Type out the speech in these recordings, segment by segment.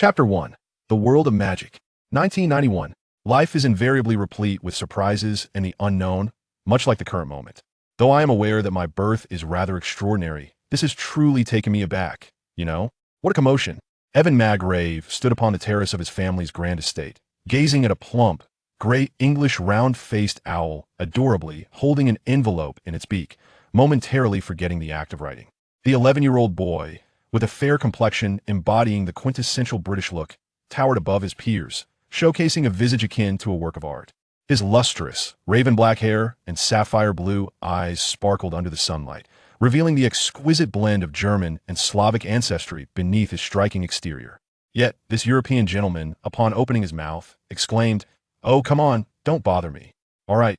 Chapter 1. The World of Magic. 1991. Life is invariably replete with surprises and the unknown, much like the current moment. Though I am aware that my birth is rather extraordinary, this has truly taken me aback. What a commotion. Evan Magrave stood upon the terrace of his family's grand estate, gazing at a plump, gray English round-faced owl, adorably holding an envelope in its beak, momentarily forgetting the act of writing. The 11-year-old boy, with a fair complexion embodying the quintessential British look, towered above his peers, showcasing a visage akin to a work of art. His lustrous, raven-black hair and sapphire-blue eyes sparkled under the sunlight, revealing the exquisite blend of German and Slavic ancestry beneath his striking exterior. Yet, this European gentleman, upon opening his mouth, exclaimed, "Oh, come on, don't bother me. All right,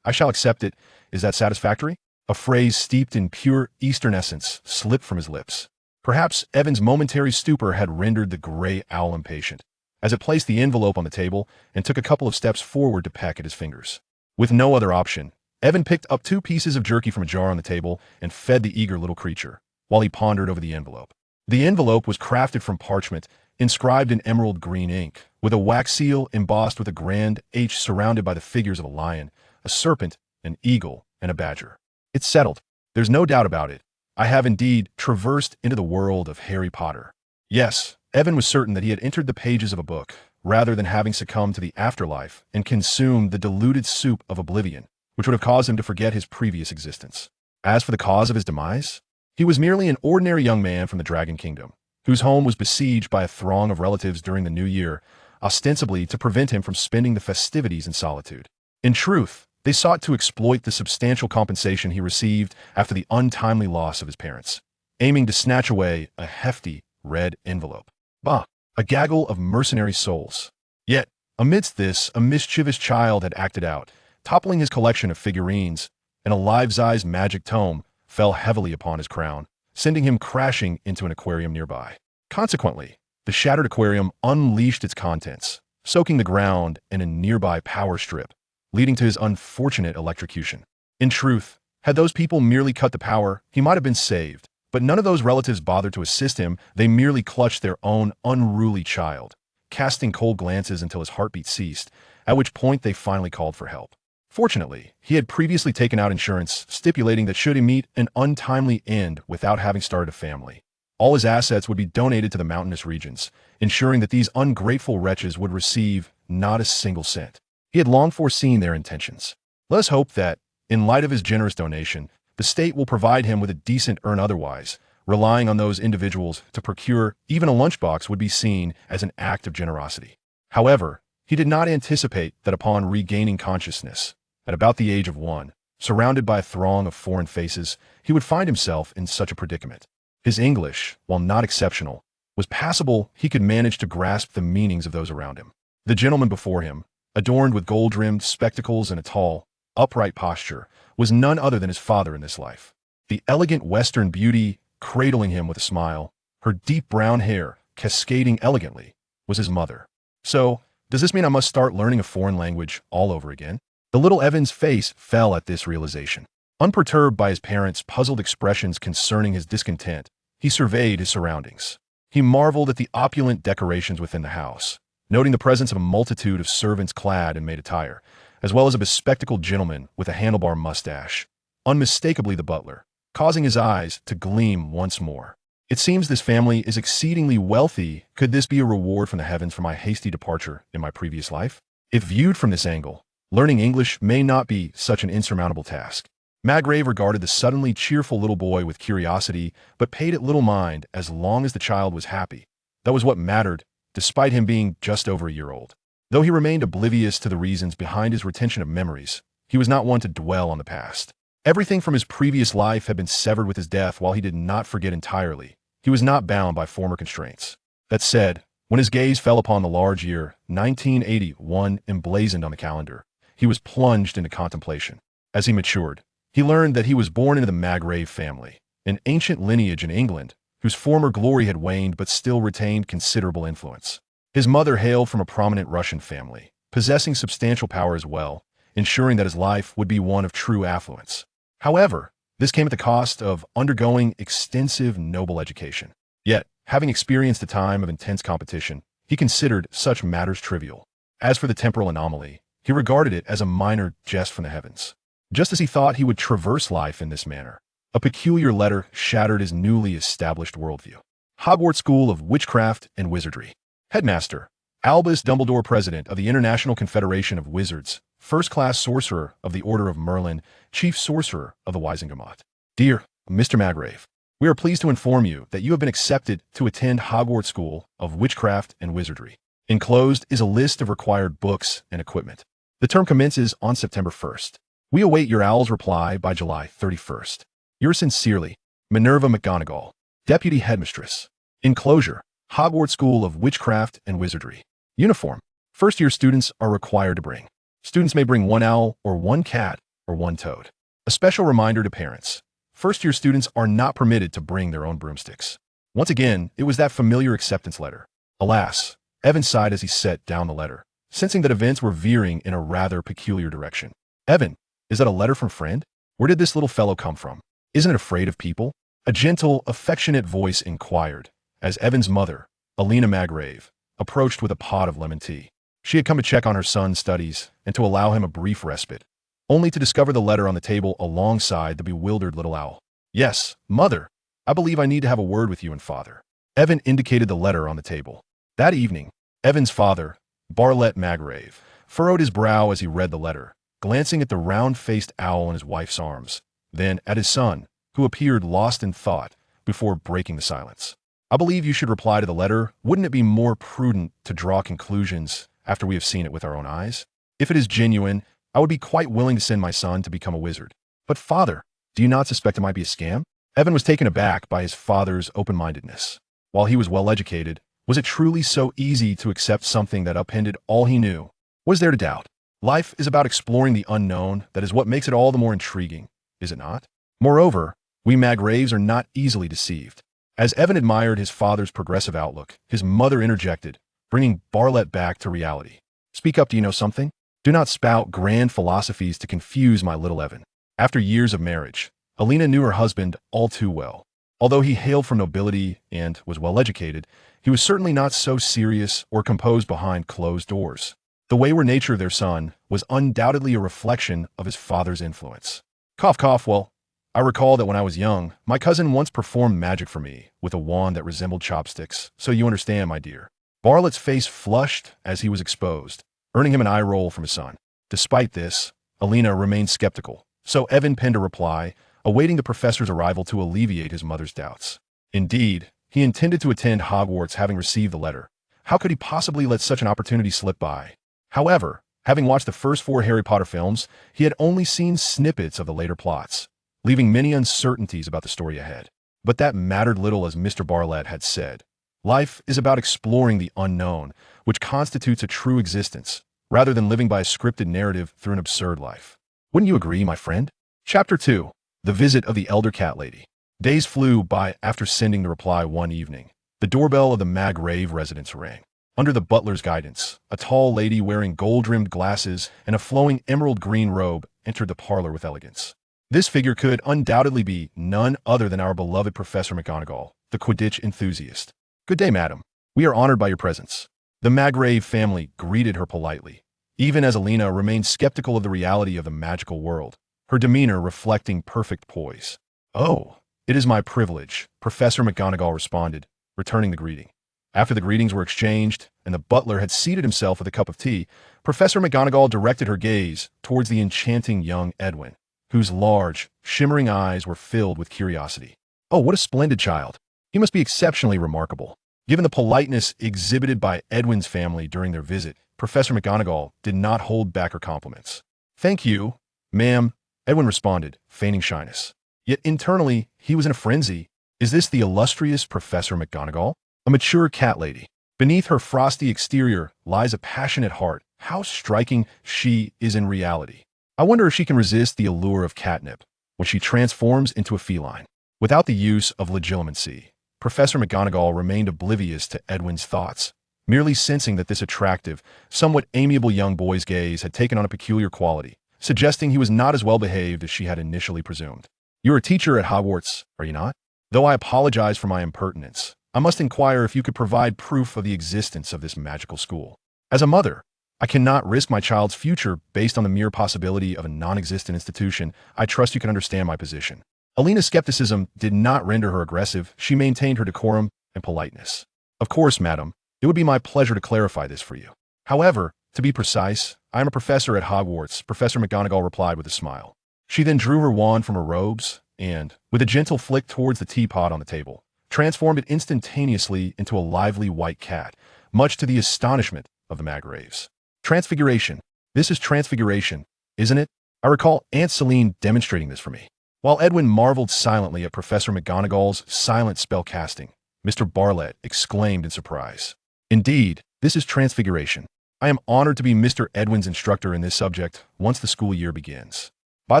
I shall accept it. Is that satisfactory?" A phrase steeped in pure Eastern essence slipped from his lips. Perhaps Evan's momentary stupor had rendered the gray owl impatient, as it placed the envelope on the table and took a couple of steps forward to peck at his fingers. With no other option, Evan picked up 2 pieces of jerky from a jar on the table and fed the eager little creature, while he pondered over the envelope. The envelope was crafted from parchment, inscribed in emerald green ink, with a wax seal embossed with a grand H surrounded by the figures of a lion, a serpent, an eagle, and a badger. It's settled. There's no doubt about it. I have indeed traversed into the world of Harry Potter. Yes, Evan was certain that he had entered the pages of a book, rather than having succumbed to the afterlife and consumed the diluted soup of oblivion, which would have caused him to forget his previous existence. As for the cause of his demise, he was merely an ordinary young man from the Dragon Kingdom, whose home was besieged by a throng of relatives during the new year, ostensibly to prevent him from spending the festivities in solitude. In truth, they sought to exploit the substantial compensation he received after the untimely loss of his parents, aiming to snatch away a hefty red envelope. Bah! A gaggle of mercenary souls. Yet, amidst this, a mischievous child had acted out, toppling his collection of figurines, and a life-size magic tome fell heavily upon his crown, sending him crashing into an aquarium nearby. Consequently, the shattered aquarium unleashed its contents, soaking the ground in a nearby power strip, leading to his unfortunate electrocution. In truth, had those people merely cut the power, he might have been saved, but none of those relatives bothered to assist him. They merely clutched their own unruly child, casting cold glances until his heartbeat ceased, at which point they finally called for help. Fortunately, he had previously taken out insurance, stipulating that should he meet an untimely end without having started a family, all his assets would be donated to the mountainous regions, ensuring that these ungrateful wretches would receive not a single cent. He had long foreseen their intentions. Let us hope that, in light of his generous donation, the state will provide him with a decent earn otherwise. Relying on those individuals to procure even a lunchbox would be seen as an act of generosity. However, he did not anticipate that upon regaining consciousness, at about the age of 1, surrounded by a throng of foreign faces, he would find himself in such a predicament. His English, while not exceptional, was passable. He could manage to grasp the meanings of those around him. The gentleman before him, adorned with gold-rimmed spectacles and a tall, upright posture, was none other than his father in this life. The elegant Western beauty, cradling him with a smile, her deep brown hair cascading elegantly, was his mother. So, does this mean I must start learning a foreign language all over again? The little Evan's face fell at this realization. Unperturbed by his parents' puzzled expressions concerning his discontent, he surveyed his surroundings. He marveled at the opulent decorations within the house, noting the presence of a multitude of servants clad in maid attire, as well as a bespectacled gentleman with a handlebar mustache, unmistakably the butler, causing his eyes to gleam once more. It seems this family is exceedingly wealthy. Could this be a reward from the heavens for my hasty departure in my previous life? If viewed from this angle, learning English may not be such an insurmountable task. Magrave regarded the suddenly cheerful little boy with curiosity, but paid it little mind as long as the child was happy. That was what mattered, despite him being just over a year old. Though he remained oblivious to the reasons behind his retention of memories, he was not one to dwell on the past. Everything from his previous life had been severed with his death. While he did not forget entirely, he was not bound by former constraints. That said, when his gaze fell upon the large year 1981 emblazoned on the calendar, he was plunged into contemplation. As he matured, he learned that he was born into the Magrave family, an ancient lineage in England, whose former glory had waned but still retained considerable influence. His mother hailed from a prominent Russian family, possessing substantial power as well, ensuring that his life would be one of true affluence. However, this came at the cost of undergoing extensive noble education. Yet, Having experienced a time of intense competition, he considered such matters trivial. As for the temporal anomaly, he regarded it as a minor jest from the heavens. Just as he thought he would traverse life in this manner, a peculiar letter shattered his newly established worldview. Hogwarts School of Witchcraft and Wizardry. Headmaster, Albus Dumbledore, President of the International Confederation of Wizards, First-Class Sorcerer of the Order of Merlin, Chief Sorcerer of the Wisengamot. Dear Mr. Maggrave, we are pleased to inform you that you have been accepted to attend Hogwarts School of Witchcraft and Wizardry. Enclosed is a list of required books and equipment. The term commences on September 1st. We await your owl's reply by July 31st. Yours sincerely, Minerva McGonagall, Deputy Headmistress. Enclosure, Hogwarts School of Witchcraft and Wizardry. Uniform. First-year students are required to bring. Students may bring one owl or one cat or one toad. A special reminder to parents. First-year students are not permitted to bring their own broomsticks. Once again, it was that familiar acceptance letter. Alas, Evan sighed as he set down the letter, sensing that events were veering in a rather peculiar direction. Evan, is that a letter from friend? Where did this little fellow come from? Isn't it afraid of people? A gentle, affectionate voice inquired, as Evan's mother, Alina Maggrave, approached with a pot of lemon tea. She had come to check on her son's studies and to allow him a brief respite, only to discover the letter on the table alongside the bewildered little owl. Yes, mother, I believe I need to have a word with you and father. Evan indicated the letter on the table. That evening, Evan's father, Barlet Maggrave, furrowed his brow as he read the letter, glancing at the round-faced owl in his wife's arms, then at his son, who appeared lost in thought, before breaking the silence. I believe you should reply to the letter. Wouldn't it be more prudent to draw conclusions after we have seen it with our own eyes? If it is genuine, I would be quite willing to send my son to become a wizard. But father, do you not suspect it might be a scam? Evan was taken aback by his father's open-mindedness. While he was well-educated, was it truly so easy to accept something that upended all he knew? Was there to doubt? Life is about exploring the unknown. That is what makes it all the more intriguing, is it not? Moreover, we Maggraves are not easily deceived. As Evan admired his father's progressive outlook, his mother interjected, bringing Barlet back to reality. Speak up, do you know something? Do not spout grand philosophies to confuse my little Evan. After years of marriage, Alina knew her husband all too well. Although he hailed from nobility and was well-educated, he was certainly not so serious or composed behind closed doors. The wayward nature of their son was undoubtedly a reflection of his father's influence. Cough, cough, well, I recall that when I was young, my cousin once performed magic for me with a wand that resembled chopsticks, so you understand, my dear. Barlet's face flushed as he was exposed, earning him an eye roll from his son. Despite this, Alina remained skeptical, so Evan penned a reply, awaiting the professor's arrival to alleviate his mother's doubts. Indeed, he intended to attend Hogwarts having received the letter. How could he possibly let such an opportunity slip by? However, having watched the first 4 Harry Potter films, he had only seen snippets of the later plots, leaving many uncertainties about the story ahead. But that mattered little, as Mr. Barlet had said. Life is about exploring the unknown, which constitutes a true existence, rather than living by a scripted narrative through an absurd life. Wouldn't you agree, my friend? Chapter 2. The Visit of the Elder Cat Lady. Days flew by after sending the reply one evening. The doorbell of the Maggrave residence rang. Under the butler's guidance, a tall lady wearing gold-rimmed glasses and a flowing emerald-green robe entered the parlor with elegance. This figure could undoubtedly be none other than our beloved Professor McGonagall, the Quidditch enthusiast. Good day, madam. We are honored by your presence. The Maggrave family greeted her politely, even as Alina remained skeptical of the reality of the magical world, her demeanor reflecting perfect poise. Oh, it is my privilege, Professor McGonagall responded, returning the greeting. After the greetings were exchanged and the butler had seated himself with a cup of tea, Professor McGonagall directed her gaze towards the enchanting young Edwin, whose large, shimmering eyes were filled with curiosity. Oh, what a splendid child! He must be exceptionally remarkable. Given the politeness exhibited by Edwin's family during their visit, Professor McGonagall did not hold back her compliments. Thank you, ma'am, Edwin responded, feigning shyness. Yet internally, he was in a frenzy. Is this the illustrious Professor McGonagall? A mature cat lady. Beneath her frosty exterior lies a passionate heart. How striking she is in reality. I wonder if she can resist the allure of catnip when she transforms into a feline. Without the use of legilimency, Professor McGonagall remained oblivious to Edwin's thoughts, merely sensing that this attractive, somewhat amiable young boy's gaze had taken on a peculiar quality, suggesting he was not as well behaved as she had initially presumed. You're a teacher at Hogwarts, are you not? Though I apologize for my impertinence, I must inquire if you could provide proof of the existence of this magical school. As a mother, I cannot risk my child's future based on the mere possibility of a non-existent institution. I trust you can understand my position. Alina's skepticism did not render her aggressive. She maintained her decorum and politeness. Of course, madam, it would be my pleasure to clarify this for you. However, to be precise, I am a professor at Hogwarts, Professor McGonagall replied with a smile. She then drew her wand from her robes and, with a gentle flick towards the teapot on the table, transformed it instantaneously into a lively white cat, much to the astonishment of the Maggraves. Transfiguration. This is transfiguration, isn't it? I recall Aunt Celine demonstrating this for me. While Edwin marveled silently at Professor McGonagall's silent spell casting, Mr. Bartlett exclaimed in surprise. Indeed, this is transfiguration. I am honored to be Mr. Edwin's instructor in this subject once the school year begins. By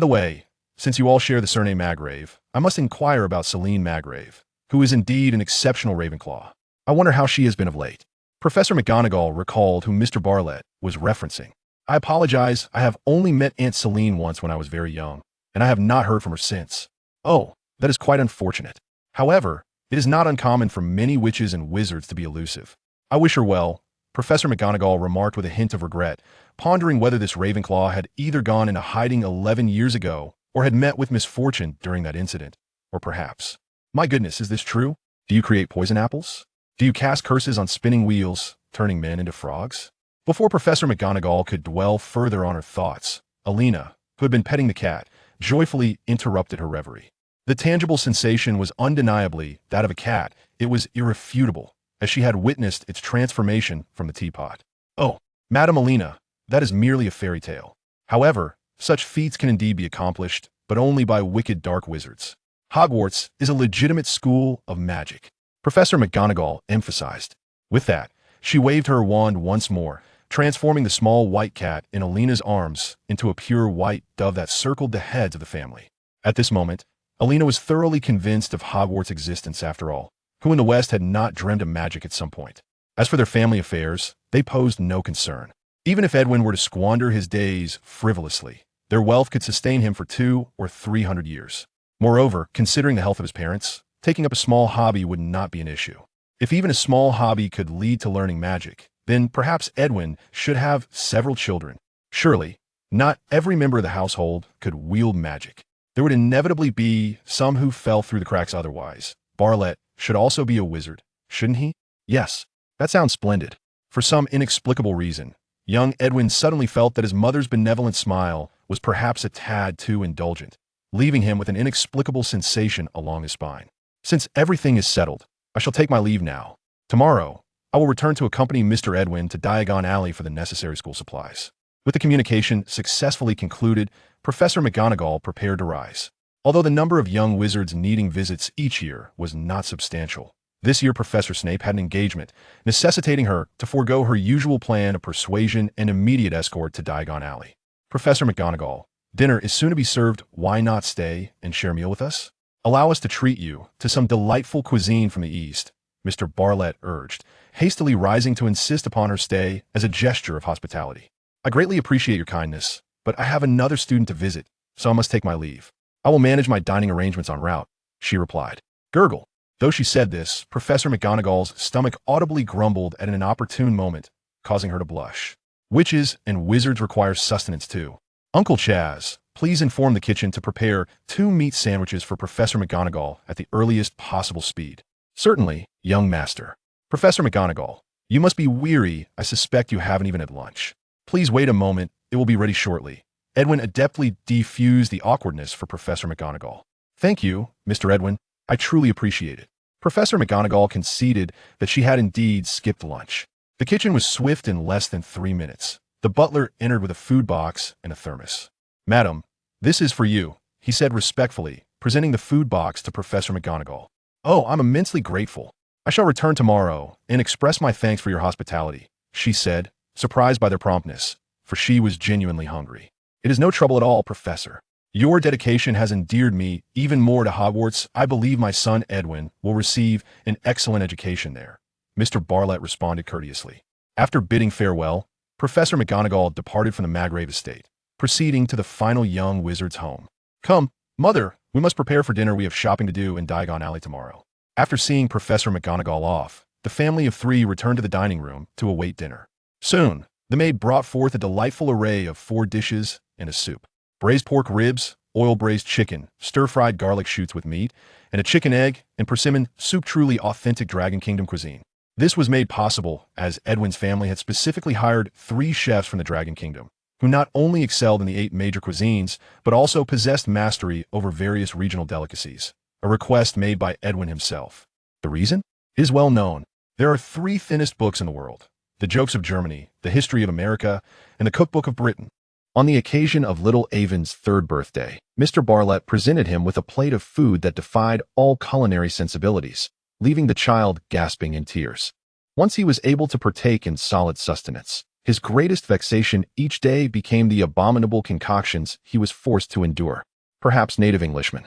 the way, since you all share the surname Maggrave, I must inquire about Celine Maggrave, who is indeed an exceptional Ravenclaw. I wonder how she has been of late. Professor McGonagall recalled who Mr. Bartlett was referencing. I apologize, I have only met Aunt Celine once when I was very young, and I have not heard from her since. Oh, that is quite unfortunate. However, it is not uncommon for many witches and wizards to be elusive. I wish her well, Professor McGonagall remarked with a hint of regret, pondering whether this Ravenclaw had either gone into hiding 11 years ago or had met with misfortune during that incident. Or perhaps, my goodness, is this true? Do you create poison apples? Do you cast curses on spinning wheels, turning men into frogs? Before Professor McGonagall could dwell further on her thoughts, Alina, who had been petting the cat, joyfully interrupted her reverie. The tangible sensation was undeniably that of a cat. It was irrefutable, as she had witnessed its transformation from the teapot. Oh, Madam Alina, that is merely a fairy tale. However, such feats can indeed be accomplished, but only by wicked dark wizards. Hogwarts is a legitimate school of magic, Professor McGonagall emphasized. With that, she waved her wand once more, transforming the small white cat in Alina's arms into a pure white dove that circled the heads of the family. At this moment, Alina was thoroughly convinced of Hogwarts' existence after all. Who in the West had not dreamed of magic at some point? As for their family affairs, they posed no concern. Even if Edwin were to squander his days frivolously, their wealth could sustain him for 200 or 300 years. Moreover, considering the health of his parents, taking up a small hobby would not be an issue. If even a small hobby could lead to learning magic, then perhaps Edwin should have several children. Surely, not every member of the household could wield magic. There would inevitably be some who fell through the cracks otherwise. Bartlett should also be a wizard, shouldn't he? Yes, that sounds splendid. For some inexplicable reason, young Edwin suddenly felt that his mother's benevolent smile was perhaps a tad too indulgent, leaving him with an inexplicable sensation along his spine. Since everything is settled, I shall take my leave now. Tomorrow, I will return to accompany Mr. Edwin to Diagon Alley for the necessary school supplies. With the communication successfully concluded, Professor McGonagall prepared to rise. Although the number of young wizards needing visits each year was not substantial, this year Professor Snape had an engagement, necessitating her to forego her usual plan of persuasion and immediate escort to Diagon Alley. Professor McGonagall, dinner is soon to be served. Why not stay and share a meal with us? Allow us to treat you to some delightful cuisine from the East, Mr. Bartlett urged, hastily rising to insist upon her stay as a gesture of hospitality. I greatly appreciate your kindness, but I have another student to visit, so I must take my leave. I will manage my dining arrangements en route, she replied. Gurgle. Though she said this, Professor McGonagall's stomach audibly grumbled at an inopportune moment, causing her to blush. Witches and wizards require sustenance too. Uncle Chaz, please inform the kitchen to prepare 2 meat sandwiches for Professor McGonagall at the earliest possible speed. Certainly, young master. Professor McGonagall, you must be weary. I suspect you haven't even had lunch. Please wait a moment. It will be ready shortly. Edwin adeptly defused the awkwardness for Professor McGonagall. Thank you, Mr. Edwin. I truly appreciate it. Professor McGonagall conceded that she had indeed skipped lunch. The kitchen was swift in less than 3 minutes. The butler entered with a food box and a thermos. Madam, this is for you, he said respectfully, presenting the food box to Professor McGonagall. Oh, I'm immensely grateful. I shall return tomorrow and express my thanks for your hospitality, she said, surprised by their promptness, for she was genuinely hungry. It is no trouble at all, Professor. Your dedication has endeared me even more to Hogwarts. I believe my son Edwin will receive an excellent education there, Mr. Bartlett responded courteously. After bidding farewell, Professor McGonagall departed from the Maggrave estate, proceeding to the final young wizard's home. Come, mother, we must prepare for dinner. We have shopping to do in Diagon Alley tomorrow. After seeing Professor McGonagall off, the family of three returned to the dining room to await dinner. Soon, the maid brought forth a delightful array of 4 dishes and a soup. Braised pork ribs, oil-braised chicken, stir-fried garlic shoots with meat, and a chicken egg and persimmon soup, truly authentic Dragon Kingdom cuisine. This was made possible as Edwin's family had specifically hired 3 chefs from the Dragon Kingdom, who not only excelled in the 8 major cuisines, but also possessed mastery over various regional delicacies, a request made by Edwin himself. The reason is well known. There are 3 thinnest books in the world: The Jokes of Germany, The History of America, and The Cookbook of Britain. On the occasion of little Avon's 3rd birthday, Mr. Bartlett presented him with a plate of food that defied all culinary sensibilities, leaving the child gasping in tears. Once he was able to partake in solid sustenance, his greatest vexation each day became the abominable concoctions he was forced to endure. Perhaps native Englishmen,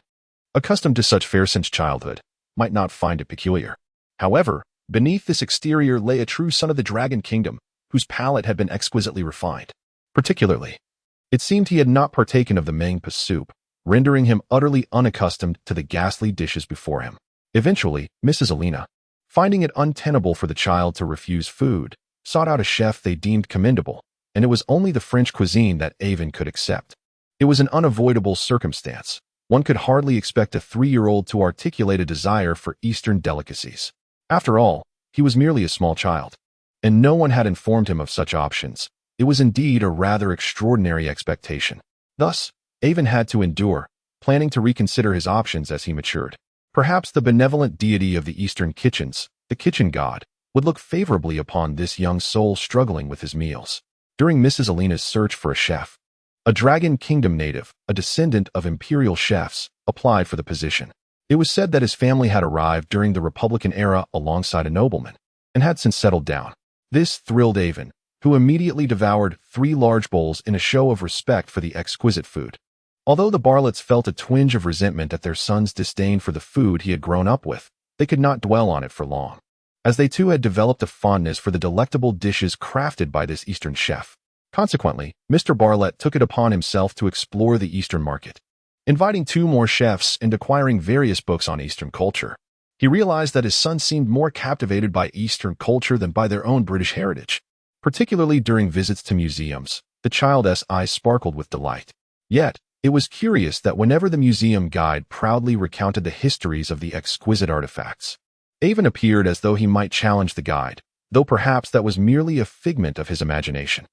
accustomed to such fare since childhood, might not find it peculiar. However, beneath this exterior lay a true son of the Dragon Kingdom, whose palate had been exquisitely refined. Particularly, it seemed he had not partaken of the mangue soup, rendering him utterly unaccustomed to the ghastly dishes before him. Eventually, Mrs. Alina, finding it untenable for the child to refuse food, sought out a chef they deemed commendable, and it was only the French cuisine that Avon could accept. It was an unavoidable circumstance. One could hardly expect a 3-year-old to articulate a desire for Eastern delicacies. After all, he was merely a small child, and no one had informed him of such options. It was indeed a rather extraordinary expectation. Thus, Avon had to endure, planning to reconsider his options as he matured. Perhaps the benevolent deity of the Eastern kitchens, the kitchen god, would look favorably upon this young soul struggling with his meals. During Mrs. Alina's search for a chef, a Dragon Kingdom native, a descendant of imperial chefs, applied for the position. It was said that his family had arrived during the Republican era alongside a nobleman, and had since settled down. This thrilled Avon, who immediately devoured 3 large bowls in a show of respect for the exquisite food. Although the Bartletts felt a twinge of resentment at their son's disdain for the food he had grown up with, they could not dwell on it for long, as they too had developed a fondness for the delectable dishes crafted by this Eastern chef. Consequently, Mr. Bartlett took it upon himself to explore the Eastern market, inviting 2 more chefs and acquiring various books on Eastern culture. He realized that his son seemed more captivated by Eastern culture than by their own British heritage. Particularly during visits to museums, the child's eyes sparkled with delight. Yet, it was curious that whenever the museum guide proudly recounted the histories of the exquisite artifacts, Avon appeared as though he might challenge the guide, though perhaps that was merely a figment of his imagination.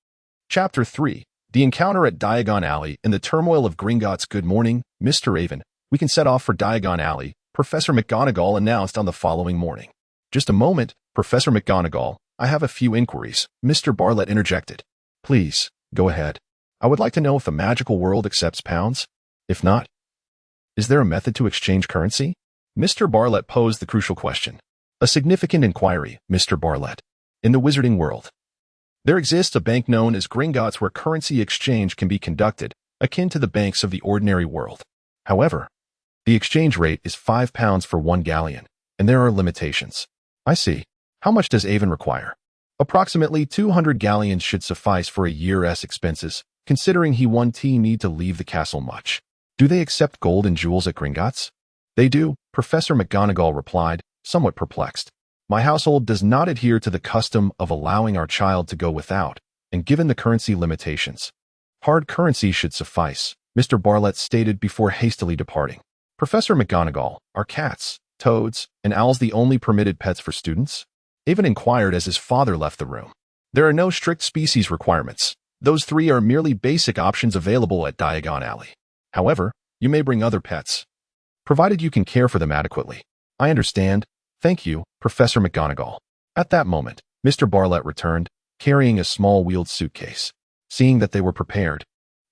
Chapter 3. The Encounter at Diagon Alley. In the turmoil of Gringotts. Good morning, Mr. Avon. We can set off for Diagon Alley, Professor McGonagall announced on the following morning. Just a moment, Professor McGonagall. I have a few inquiries, Mr. Bartlett interjected. Please, go ahead. I would like to know if the magical world accepts pounds. If not, is there a method to exchange currency? Mr. Bartlett posed the crucial question. A significant inquiry, Mr. Bartlett. In the wizarding world, there exists a bank known as Gringotts where currency exchange can be conducted, akin to the banks of the ordinary world. However, the exchange rate is £5 for 1 galleon, and there are limitations. I see. How much does Avon require? Approximately 200 galleons should suffice for a year's expenses, considering he won't need to leave the castle much. Do they accept gold and jewels at Gringotts? They do, Professor McGonagall replied, somewhat perplexed. My household does not adhere to the custom of allowing our child to go without, and given the currency limitations, hard currency should suffice, Mr. Bartlett stated before hastily departing. Professor McGonagall, are cats, toads, and owls the only permitted pets for students? Avon inquired as his father left the room. There are no strict species requirements. Those 3 are merely basic options available at Diagon Alley. However, you may bring other pets, provided you can care for them adequately. I understand. Thank you, Professor McGonagall. At that moment, Mr. Bartlett returned, carrying a small wheeled suitcase. Seeing that they were prepared,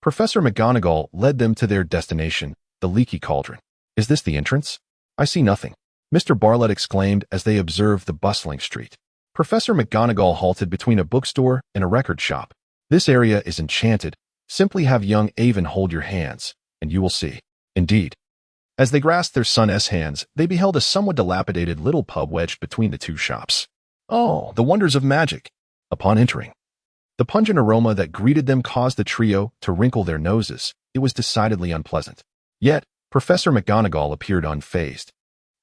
Professor McGonagall led them to their destination, the Leaky Cauldron. Is this the entrance? I see nothing, Mr. Bartlett exclaimed as they observed the bustling street. Professor McGonagall halted between a bookstore and a record shop. This area is enchanted. Simply have young Avon hold your hands, and you will see. Indeed. As they grasped their son's hands, they beheld a somewhat dilapidated little pub wedged between the 2 shops. Oh, the wonders of magic! Upon entering, the pungent aroma that greeted them caused the trio to wrinkle their noses. It was decidedly unpleasant. Yet, Professor McGonagall appeared unfazed.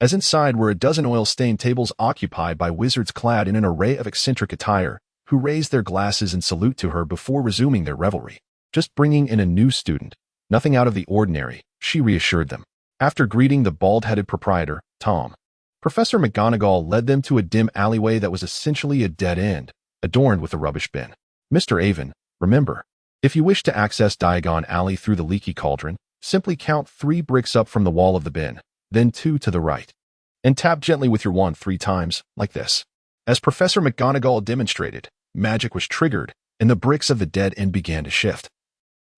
as inside were a dozen oil-stained tables occupied by wizards clad in an array of eccentric attire, who raised their glasses in salute to her before resuming their revelry. Just bringing in a new student. Nothing out of the ordinary, she reassured them. After greeting the bald-headed proprietor, Tom, Professor McGonagall led them to a dim alleyway that was essentially a dead end, adorned with a rubbish bin. Mr. Avon, remember, if you wish to access Diagon Alley through the leaky cauldron, simply count 3 bricks up from the wall of the bin, then 2 to the right, and tap gently with your wand 3 times, like this. As Professor McGonagall demonstrated, magic was triggered, and the bricks of the dead end began to shift,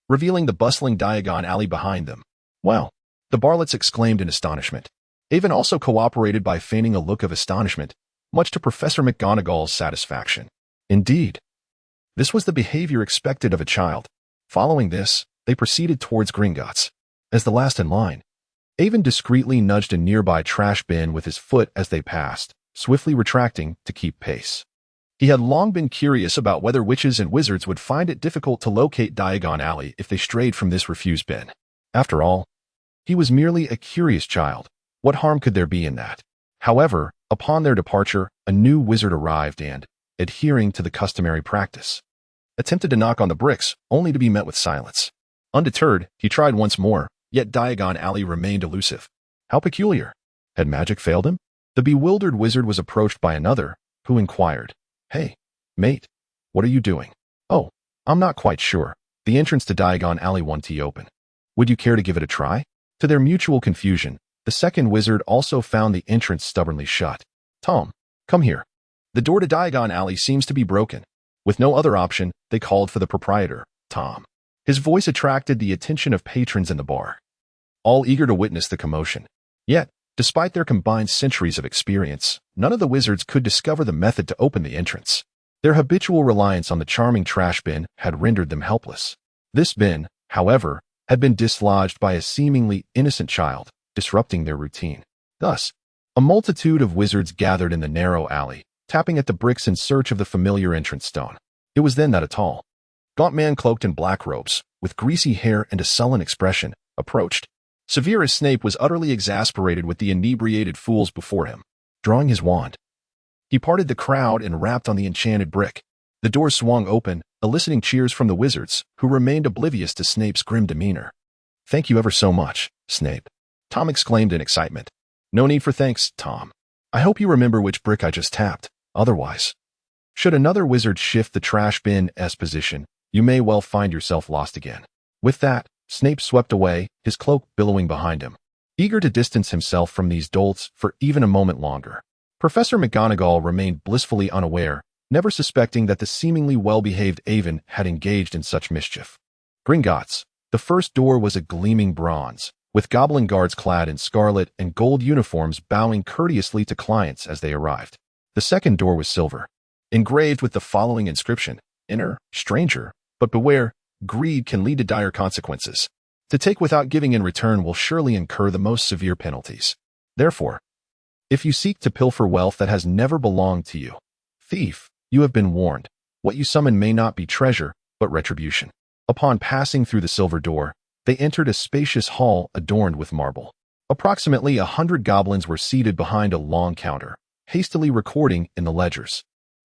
revealing the bustling Diagon Alley behind them. Wow! The Barletts exclaimed in astonishment. Avon also cooperated by feigning a look of astonishment, much to Professor McGonagall's satisfaction. Indeed, this was the behavior expected of a child. Following this, they proceeded towards Gringotts. As the last in line, Avon discreetly nudged a nearby trash bin with his foot as they passed, swiftly retracting to keep pace. He had long been curious about whether witches and wizards would find it difficult to locate Diagon Alley if they strayed from this refuse bin. After all, he was merely a curious child. What harm could there be in that? However, upon their departure, a new wizard arrived and, adhering to the customary practice, attempted to knock on the bricks, only to be met with silence. Undeterred, he tried once more, yet Diagon Alley remained elusive. How peculiar! Had magic failed him? The bewildered wizard was approached by another, who inquired, "Hey, mate, what are you doing?" "Oh, I'm not quite sure. The entrance to Diagon Alley won't open. Would you care to give it a try?" To their mutual confusion, the second wizard also found the entrance stubbornly shut. "Tom, come here. The door to Diagon Alley seems to be broken." With no other option, they called for the proprietor, Tom. His voice attracted the attention of patrons in the bar, all eager to witness the commotion. Yet, despite their combined centuries of experience, none of the wizards could discover the method to open the entrance. Their habitual reliance on the charming trash bin had rendered them helpless. This bin, however, had been dislodged by a seemingly innocent child, disrupting their routine. Thus, a multitude of wizards gathered in the narrow alley, tapping at the bricks in search of the familiar entrance stone. It was then that a tall, gaunt man cloaked in black robes, with greasy hair and a sullen expression, approached. Severus Snape was utterly exasperated with the inebriated fools before him. Drawing his wand, he parted the crowd and rapped on the enchanted brick. The door swung open, eliciting cheers from the wizards, who remained oblivious to Snape's grim demeanor. "Thank you ever so much, Snape," Tom exclaimed in excitement. "No need for thanks, Tom. I hope you remember which brick I just tapped. Otherwise, should another wizard shift the trash bin's position, you may well find yourself lost again." With that, Snape swept away, his cloak billowing behind him, eager to distance himself from these dolts for even a moment longer. Professor McGonagall remained blissfully unaware, never suspecting that the seemingly well-behaved Avon had engaged in such mischief. Gringotts. The first door was a gleaming bronze, with goblin guards clad in scarlet and gold uniforms bowing courteously to clients as they arrived. The second door was silver, engraved with the following inscription: "Enter, stranger, but beware, greed can lead to dire consequences. To take without giving in return will surely incur the most severe penalties. Therefore, if you seek to pilfer wealth that has never belonged to you, thief, you have been warned. What you summon may not be treasure, but retribution." Upon passing through the silver door, they entered a spacious hall adorned with marble. Approximately 100 goblins were seated behind a long counter, hastily recording in the ledgers.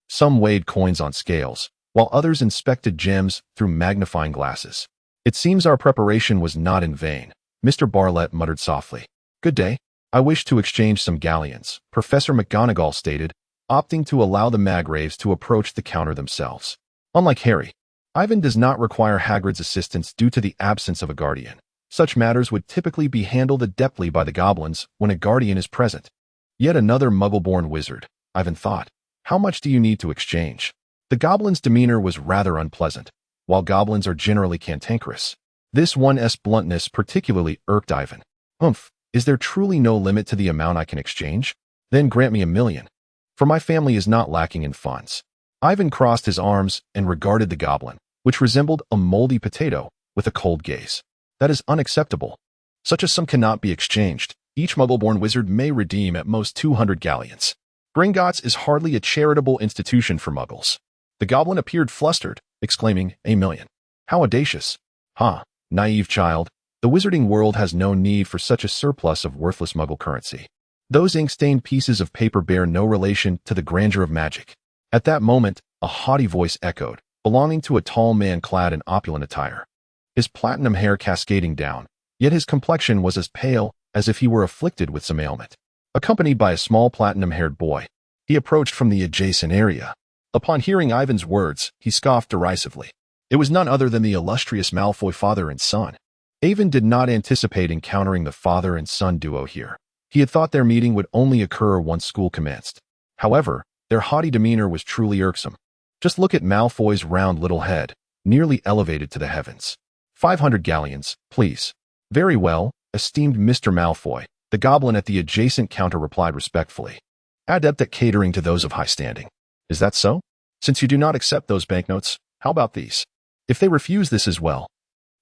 Some weighed coins on scales, while others inspected gems through magnifying glasses. "It seems our preparation was not in vain," Mr. Barlett muttered softly. "Good day. I wish to exchange some galleons," Professor McGonagall stated, opting to allow the Maggraves to approach the counter themselves. Unlike Harry, Ivan does not require Hagrid's assistance due to the absence of a guardian. Such matters would typically be handled adeptly by the goblins when a guardian is present. Yet another muggle-born wizard, Ivan thought. How much do you need to exchange? The goblin's demeanor was rather unpleasant. While goblins are generally cantankerous, this one's bluntness particularly irked Ivan. "Humph, is there truly no limit to the amount I can exchange? Then grant me 1,000,000. For my family is not lacking in funds." Ivan crossed his arms and regarded the goblin, which resembled a moldy potato, with a cold gaze. "That is unacceptable. Such a sum cannot be exchanged. Each muggle-born wizard may redeem at most 200 galleons. Gringotts is hardly a charitable institution for muggles." The goblin appeared flustered, exclaiming, "1,000,000. How audacious! Ha, naive child. The wizarding world has no need for such a surplus of worthless muggle currency. Those ink-stained pieces of paper bear no relation to the grandeur of magic. At that moment, a haughty voice echoed, belonging to a tall man clad in opulent attire. His platinum hair cascading down, yet his complexion was as pale as if he were afflicted with some ailment. Accompanied by a small platinum-haired boy, he approached from the adjacent area. Upon hearing Ivan's words, he scoffed derisively. It was none other than the illustrious Malfoy father and son. Ivan did not anticipate encountering the father and son duo here. He had thought their meeting would only occur once school commenced. However, their haughty demeanor was truly irksome. Just look at Malfoy's round little head, nearly elevated to the heavens. 500 galleons, please. Very well, esteemed Mr. Malfoy, the goblin at the adjacent counter replied respectfully. Adept at catering to those of high standing. Is that so? Since you do not accept those banknotes, how about these? If they refuse this as well,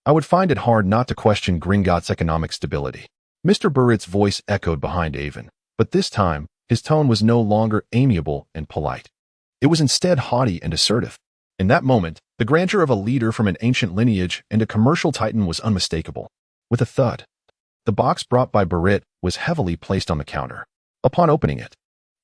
I would find it hard not to question Gringotts' economic stability. Mr. Burritt's voice echoed behind Avon, but this time, his tone was no longer amiable and polite. It was instead haughty and assertive. In that moment, the grandeur of a leader from an ancient lineage and a commercial titan was unmistakable. With a thud, the box brought by Burritt was heavily placed on the counter. Upon opening it,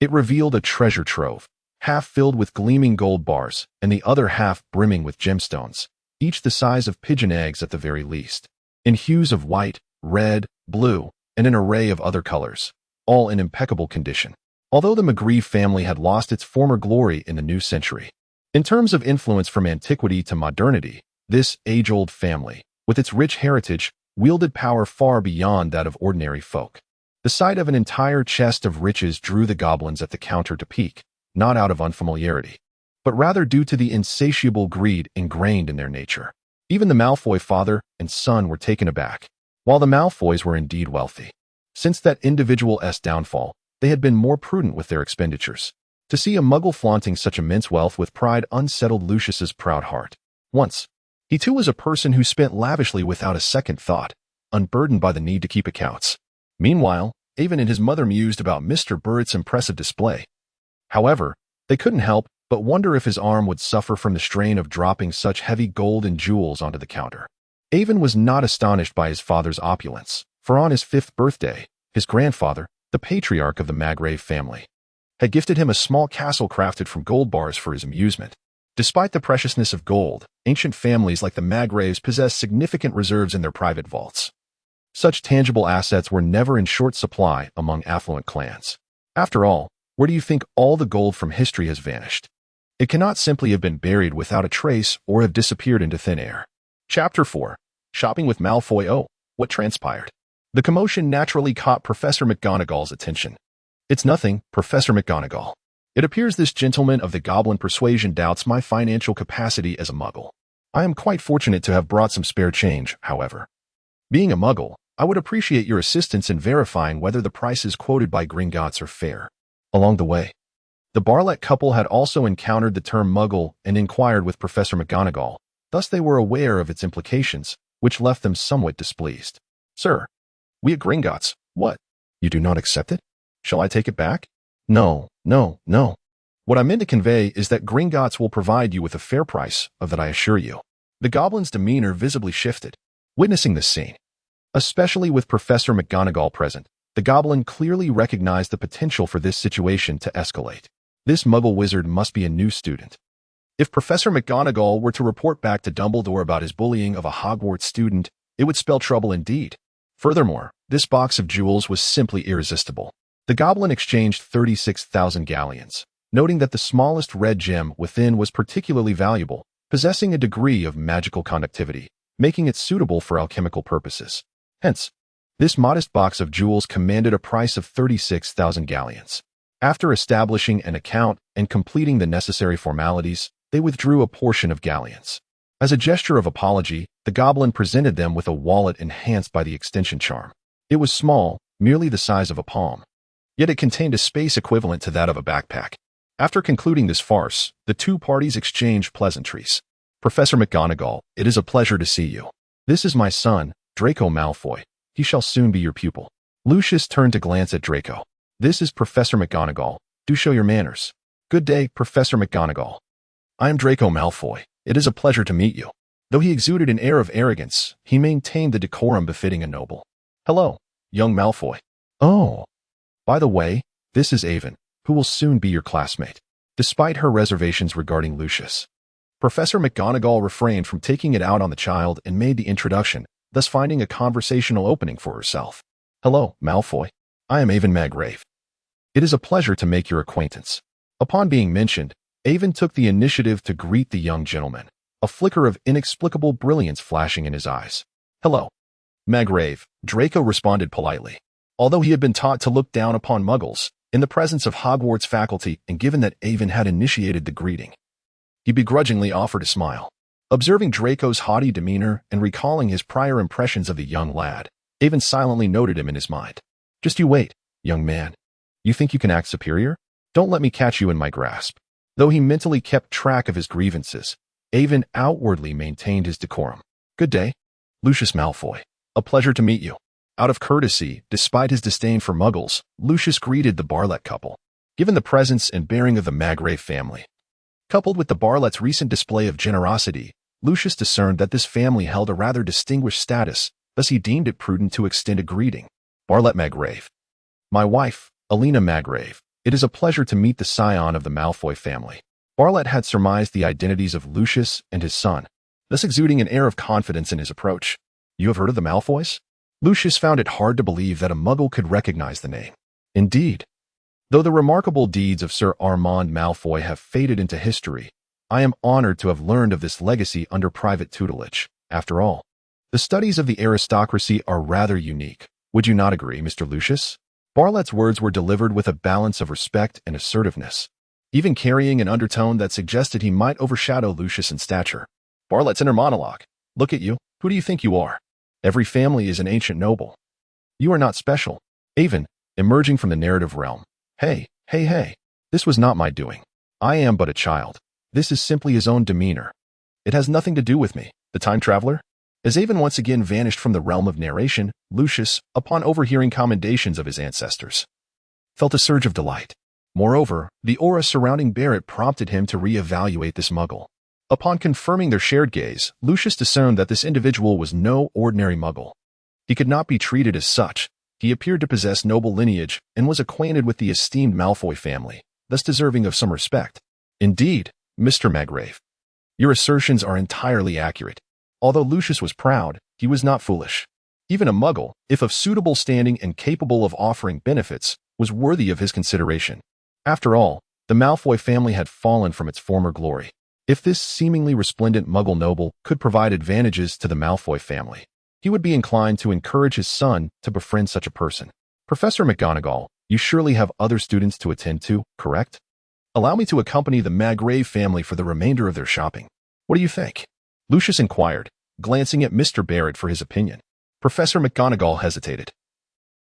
it revealed a treasure trove, half filled with gleaming gold bars and the other half brimming with gemstones, each the size of pigeon eggs at the very least, in hues of white, red, blue, and an array of other colors, all in impeccable condition. Although the McGree family had lost its former glory in the new century, in terms of influence from antiquity to modernity, this age-old family, with its rich heritage, wielded power far beyond that of ordinary folk. The sight of an entire chest of riches drew the goblins at the counter to peek, not out of unfamiliarity, but rather due to the insatiable greed ingrained in their nature. Even the Malfoy father and son were taken aback. While the Malfoys were indeed wealthy, since that individual's downfall, they had been more prudent with their expenditures. To see a muggle flaunting such immense wealth with pride unsettled Lucius's proud heart. Once, he too was a person who spent lavishly without a second thought, unburdened by the need to keep accounts. Meanwhile, Avon and his mother mused about Mr. Burritt's impressive display. However, they couldn't help but wonder if his arm would suffer from the strain of dropping such heavy gold and jewels onto the counter. Avon was not astonished by his father's opulence, for on his 5th birthday, his grandfather, the patriarch of the Maggrave family, had gifted him a small castle crafted from gold bars for his amusement. Despite the preciousness of gold, ancient families like the Maggraves possessed significant reserves in their private vaults. Such tangible assets were never in short supply among affluent clans. After all, where do you think all the gold from history has vanished? It cannot simply have been buried without a trace or have disappeared into thin air. Chapter 4. Shopping with Malfoy. Oh, what transpired? The commotion naturally caught Professor McGonagall's attention. It's nothing, Professor McGonagall. It appears this gentleman of the goblin persuasion doubts my financial capacity as a muggle. I am quite fortunate to have brought some spare change, however. Being a muggle, I would appreciate your assistance in verifying whether the prices quoted by Gringotts are fair. Along the way, the Barlett couple had also encountered the term muggle and inquired with Professor McGonagall. Thus they were aware of its implications, which left them somewhat displeased. Sir, we at Gringotts, what? You do not accept it? Shall I take it back? No. What I meant to convey is that Gringotts will provide you with a fair price, of that I assure you. The goblin's demeanor visibly shifted. Witnessing this scene, especially with Professor McGonagall present, the goblin clearly recognized the potential for this situation to escalate. This muggle wizard must be a new student. If Professor McGonagall were to report back to Dumbledore about his bullying of a Hogwarts student, it would spell trouble indeed. Furthermore, this box of jewels was simply irresistible. The goblin exchanged 36,000 galleons, noting that the smallest red gem within was particularly valuable, possessing a degree of magical conductivity, making it suitable for alchemical purposes. Hence, this modest box of jewels commanded a price of 36,000 galleons. After establishing an account and completing the necessary formalities, they withdrew a portion of galleons. As a gesture of apology, the goblin presented them with a wallet enhanced by the extension charm. It was small, merely the size of a palm. Yet it contained a space equivalent to that of a backpack. After concluding this farce, the two parties exchanged pleasantries. Professor McGonagall, it is a pleasure to see you. This is my son, Draco Malfoy. He shall soon be your pupil. Lucius turned to glance at Draco. This is Professor McGonagall. Do show your manners. Good day, Professor McGonagall. I am Draco Malfoy. It is a pleasure to meet you. Though he exuded an air of arrogance, he maintained the decorum befitting a noble. Hello, young Malfoy. Oh, By the way, this is Avon, who will soon be your classmate. Despite her reservations regarding Lucius, Professor McGonagall refrained from taking it out on the child and made the introduction, thus finding a conversational opening for herself. Hello, Malfoy. I am Avon Maggrave. It is a pleasure to make your acquaintance. Upon being mentioned, Avon took the initiative to greet the young gentleman, a flicker of inexplicable brilliance flashing in his eyes. Hello, Maggrave, Draco responded politely. Although he had been taught to look down upon muggles, in the presence of Hogwarts faculty and given that Avon had initiated the greeting, he begrudgingly offered a smile. Observing Draco's haughty demeanor and recalling his prior impressions of the young lad, Avon silently noted him in his mind. Just you wait, young man. You think you can act superior? Don't let me catch you in my grasp. Though he mentally kept track of his grievances, Avon outwardly maintained his decorum. Good day, Lucius Malfoy. A pleasure to meet you. Out of courtesy, despite his disdain for muggles, Lucius greeted the Barlett couple. Given the presence and bearing of the Maggrave family, coupled with the Barlett's recent display of generosity, Lucius discerned that this family held a rather distinguished status, thus he deemed it prudent to extend a greeting. Barlett Maggrave. My wife, Alina Maggrave. It is a pleasure to meet the scion of the Malfoy family. Barlett had surmised the identities of Lucius and his son, thus exuding an air of confidence in his approach. You have heard of the Malfoys? Lucius found it hard to believe that a muggle could recognize the name. Indeed. Though the remarkable deeds of Sir Armand Malfoy have faded into history, I am honored to have learned of this legacy under private tutelage. After all, the studies of the aristocracy are rather unique. Would you not agree, Mr. Lucius? Barlett's words were delivered with a balance of respect and assertiveness, even carrying an undertone that suggested he might overshadow Lucius in stature. Barlett's inner monologue. Look at you. Who do you think you are? Every family is an ancient noble. You are not special. Avon, emerging from the narrative realm. Hey. This was not my doing. I am but a child. This is simply his own demeanor. It has nothing to do with me, the time traveler. As Avon once again vanished from the realm of narration, Lucius, upon overhearing commendations of his ancestors, felt a surge of delight. Moreover, the aura surrounding Barrett prompted him to re-evaluate this muggle. Upon confirming their shared gaze, Lucius discerned that this individual was no ordinary muggle. He could not be treated as such. He appeared to possess noble lineage and was acquainted with the esteemed Malfoy family, thus deserving of some respect. Indeed, Mr. Maggrave, your assertions are entirely accurate. Although Lucius was proud, he was not foolish. Even a muggle, if of suitable standing and capable of offering benefits, was worthy of his consideration. After all, the Malfoy family had fallen from its former glory. If this seemingly resplendent muggle noble could provide advantages to the Malfoy family, he would be inclined to encourage his son to befriend such a person. Professor McGonagall, you surely have other students to attend to, correct? Allow me to accompany the Maggrave family for the remainder of their shopping. What do you think? Lucius inquired, glancing at Mr. Barrett for his opinion. Professor McGonagall hesitated.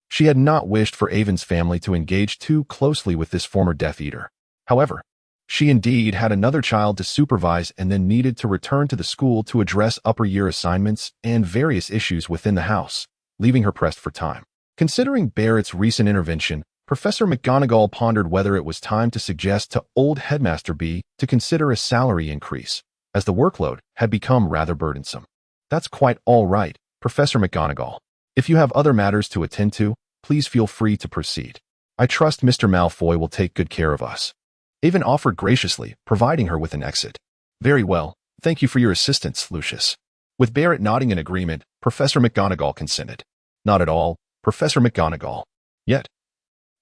She had not wished for Avon's family to engage too closely with this former Death Eater. However, she indeed had another child to supervise and then needed to return to the school to address upper-year assignments and various issues within the house, leaving her pressed for time. Considering Barrett's recent intervention, Professor McGonagall pondered whether it was time to suggest to old Headmaster B to consider a salary increase, as the workload had become rather burdensome. That's quite all right, Professor McGonagall. If you have other matters to attend to, please feel free to proceed. I trust Mr. Malfoy will take good care of us. Avon offered graciously, providing her with an exit. Very well, thank you for your assistance, Lucius. With Barrett nodding in agreement, Professor McGonagall consented. Not at all, Professor McGonagall. Yet,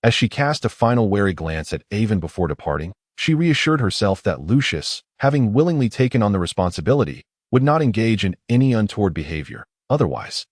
as she cast a final wary glance at Avon before departing, she reassured herself that Lucius, having willingly taken on the responsibility, would not engage in any untoward behavior. Otherwise,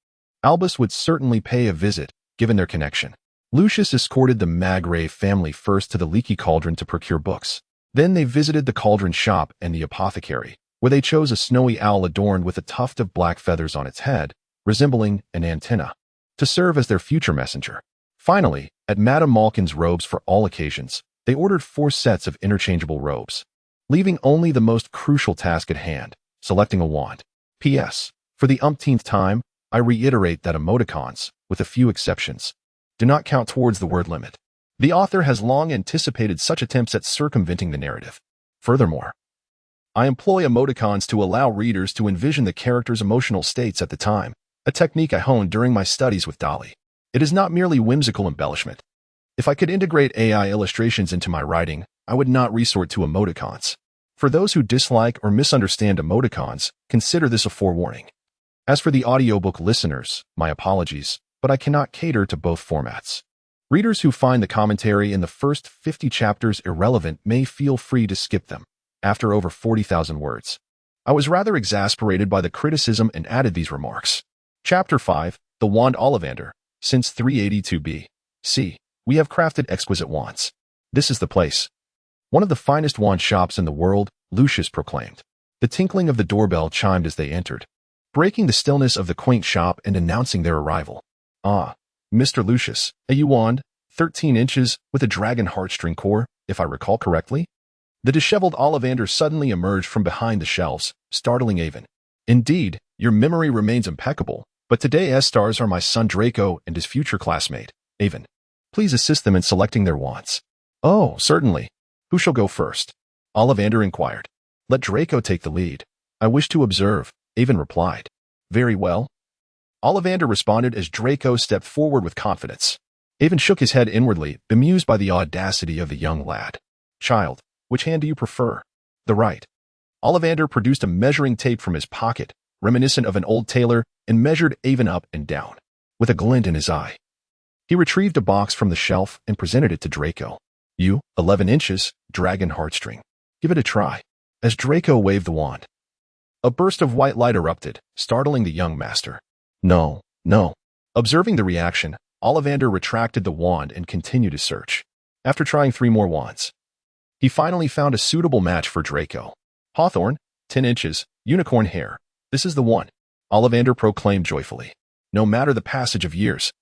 Albus would certainly pay a visit, given their connection. Lucius escorted the Maggrave family first to the Leaky Cauldron to procure books. Then they visited the cauldron shop and the apothecary, where they chose a snowy owl adorned with a tuft of black feathers on its head, resembling an antenna, to serve as their future messenger. Finally, at Madame Malkin's robes for all occasions, they ordered 4 sets of interchangeable robes, leaving only the most crucial task at hand, selecting a wand. P.S. For the umpteenth time, I reiterate that emoticons, with a few exceptions, do not count towards the word limit. The author has long anticipated such attempts at circumventing the narrative. Furthermore, I employ emoticons to allow readers to envision the character's emotional states at the time, a technique I honed during my studies with Dolly. It is not merely whimsical embellishment. If I could integrate AI illustrations into my writing, I would not resort to emoticons. For those who dislike or misunderstand emoticons, consider this a forewarning. As for the audiobook listeners, my apologies, but I cannot cater to both formats. Readers who find the commentary in the first 50 chapters irrelevant may feel free to skip them. After over 40,000 words, I was rather exasperated by the criticism and added these remarks. Chapter 5, The Wand Ollivander. Since 382 B.C., we have crafted exquisite wands. This is the place. One of the finest wand shops in the world, Lucius proclaimed. The tinkling of the doorbell chimed as they entered, breaking the stillness of the quaint shop and announcing their arrival. Ah, Mr. Lucius, a wand, 13 inches, with a dragon heartstring core, if I recall correctly? The disheveled Ollivander suddenly emerged from behind the shelves, startling Avon. Indeed, your memory remains impeccable, but today's stars are my son Draco and his future classmate, Avon. Please assist them in selecting their wands. Oh, certainly. Who shall go first? Ollivander inquired. Let Draco take the lead. I wish to observe, Avon replied. Very well. Ollivander responded as Draco stepped forward with confidence. Avon shook his head inwardly, bemused by the audacity of the young lad. Child, which hand do you prefer? The right. Ollivander produced a measuring tape from his pocket, reminiscent of an old tailor, and measured Avon up and down, with a glint in his eye. He retrieved a box from the shelf and presented it to Draco. 11 inches, dragon heartstring. Give it a try. As Draco waved the wand, a burst of white light erupted, startling the young master. No. Observing the reaction, Ollivander retracted the wand and continued his search. After trying 3 more wands, he finally found a suitable match for Draco. Hawthorn, 10 inches, unicorn hair. This is the one, Ollivander proclaimed joyfully. No matter the passage of years,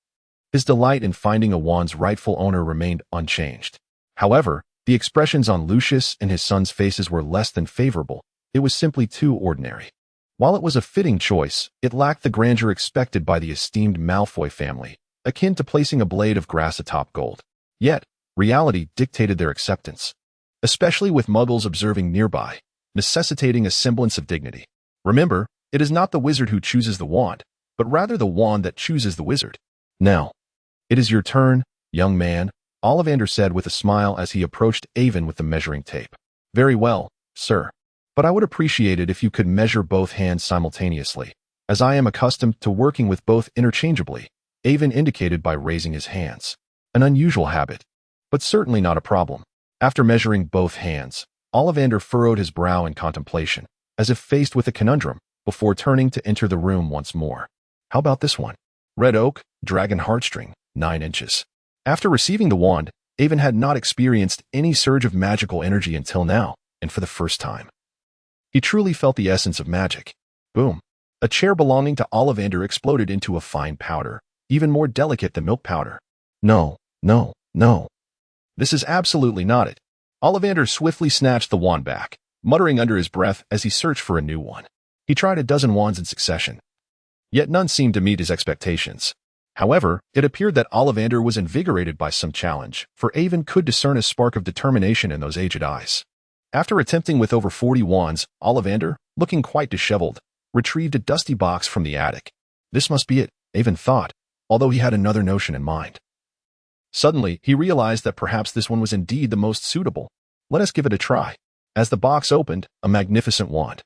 his delight in finding a wand's rightful owner remained unchanged. However, the expressions on Lucius and his son's faces were less than favorable. It was simply too ordinary. While it was a fitting choice, it lacked the grandeur expected by the esteemed Malfoy family, akin to placing a blade of grass atop gold. Yet, reality dictated their acceptance, especially with muggles observing nearby, necessitating a semblance of dignity. Remember, it is not the wizard who chooses the wand, but rather the wand that chooses the wizard. Now, it is your turn, young man, Ollivander said with a smile as he approached Avon with the measuring tape. Very well, sir. But I would appreciate it if you could measure both hands simultaneously, as I am accustomed to working with both interchangeably, Avon indicated by raising his hands. An unusual habit, but certainly not a problem. After measuring both hands, Ollivander furrowed his brow in contemplation, as if faced with a conundrum, before turning to enter the room once more. How about this one? Red oak, dragon heartstring, 9 inches. After receiving the wand, Avon had not experienced any surge of magical energy until now, and for the first time, he truly felt the essence of magic. Boom. A chair belonging to Ollivander exploded into a fine powder, even more delicate than milk powder. No. This is absolutely not it. Ollivander swiftly snatched the wand back, muttering under his breath as he searched for a new one. He tried a dozen wands in succession, yet none seemed to meet his expectations. However, it appeared that Ollivander was invigorated by some challenge, for Avon could discern a spark of determination in those aged eyes. After attempting with over 40 wands, Ollivander, looking quite disheveled, retrieved a dusty box from the attic. This must be it, Avon thought, although he had another notion in mind. Suddenly, he realized that perhaps this one was indeed the most suitable. Let us give it a try. As the box opened, a magnificent wand,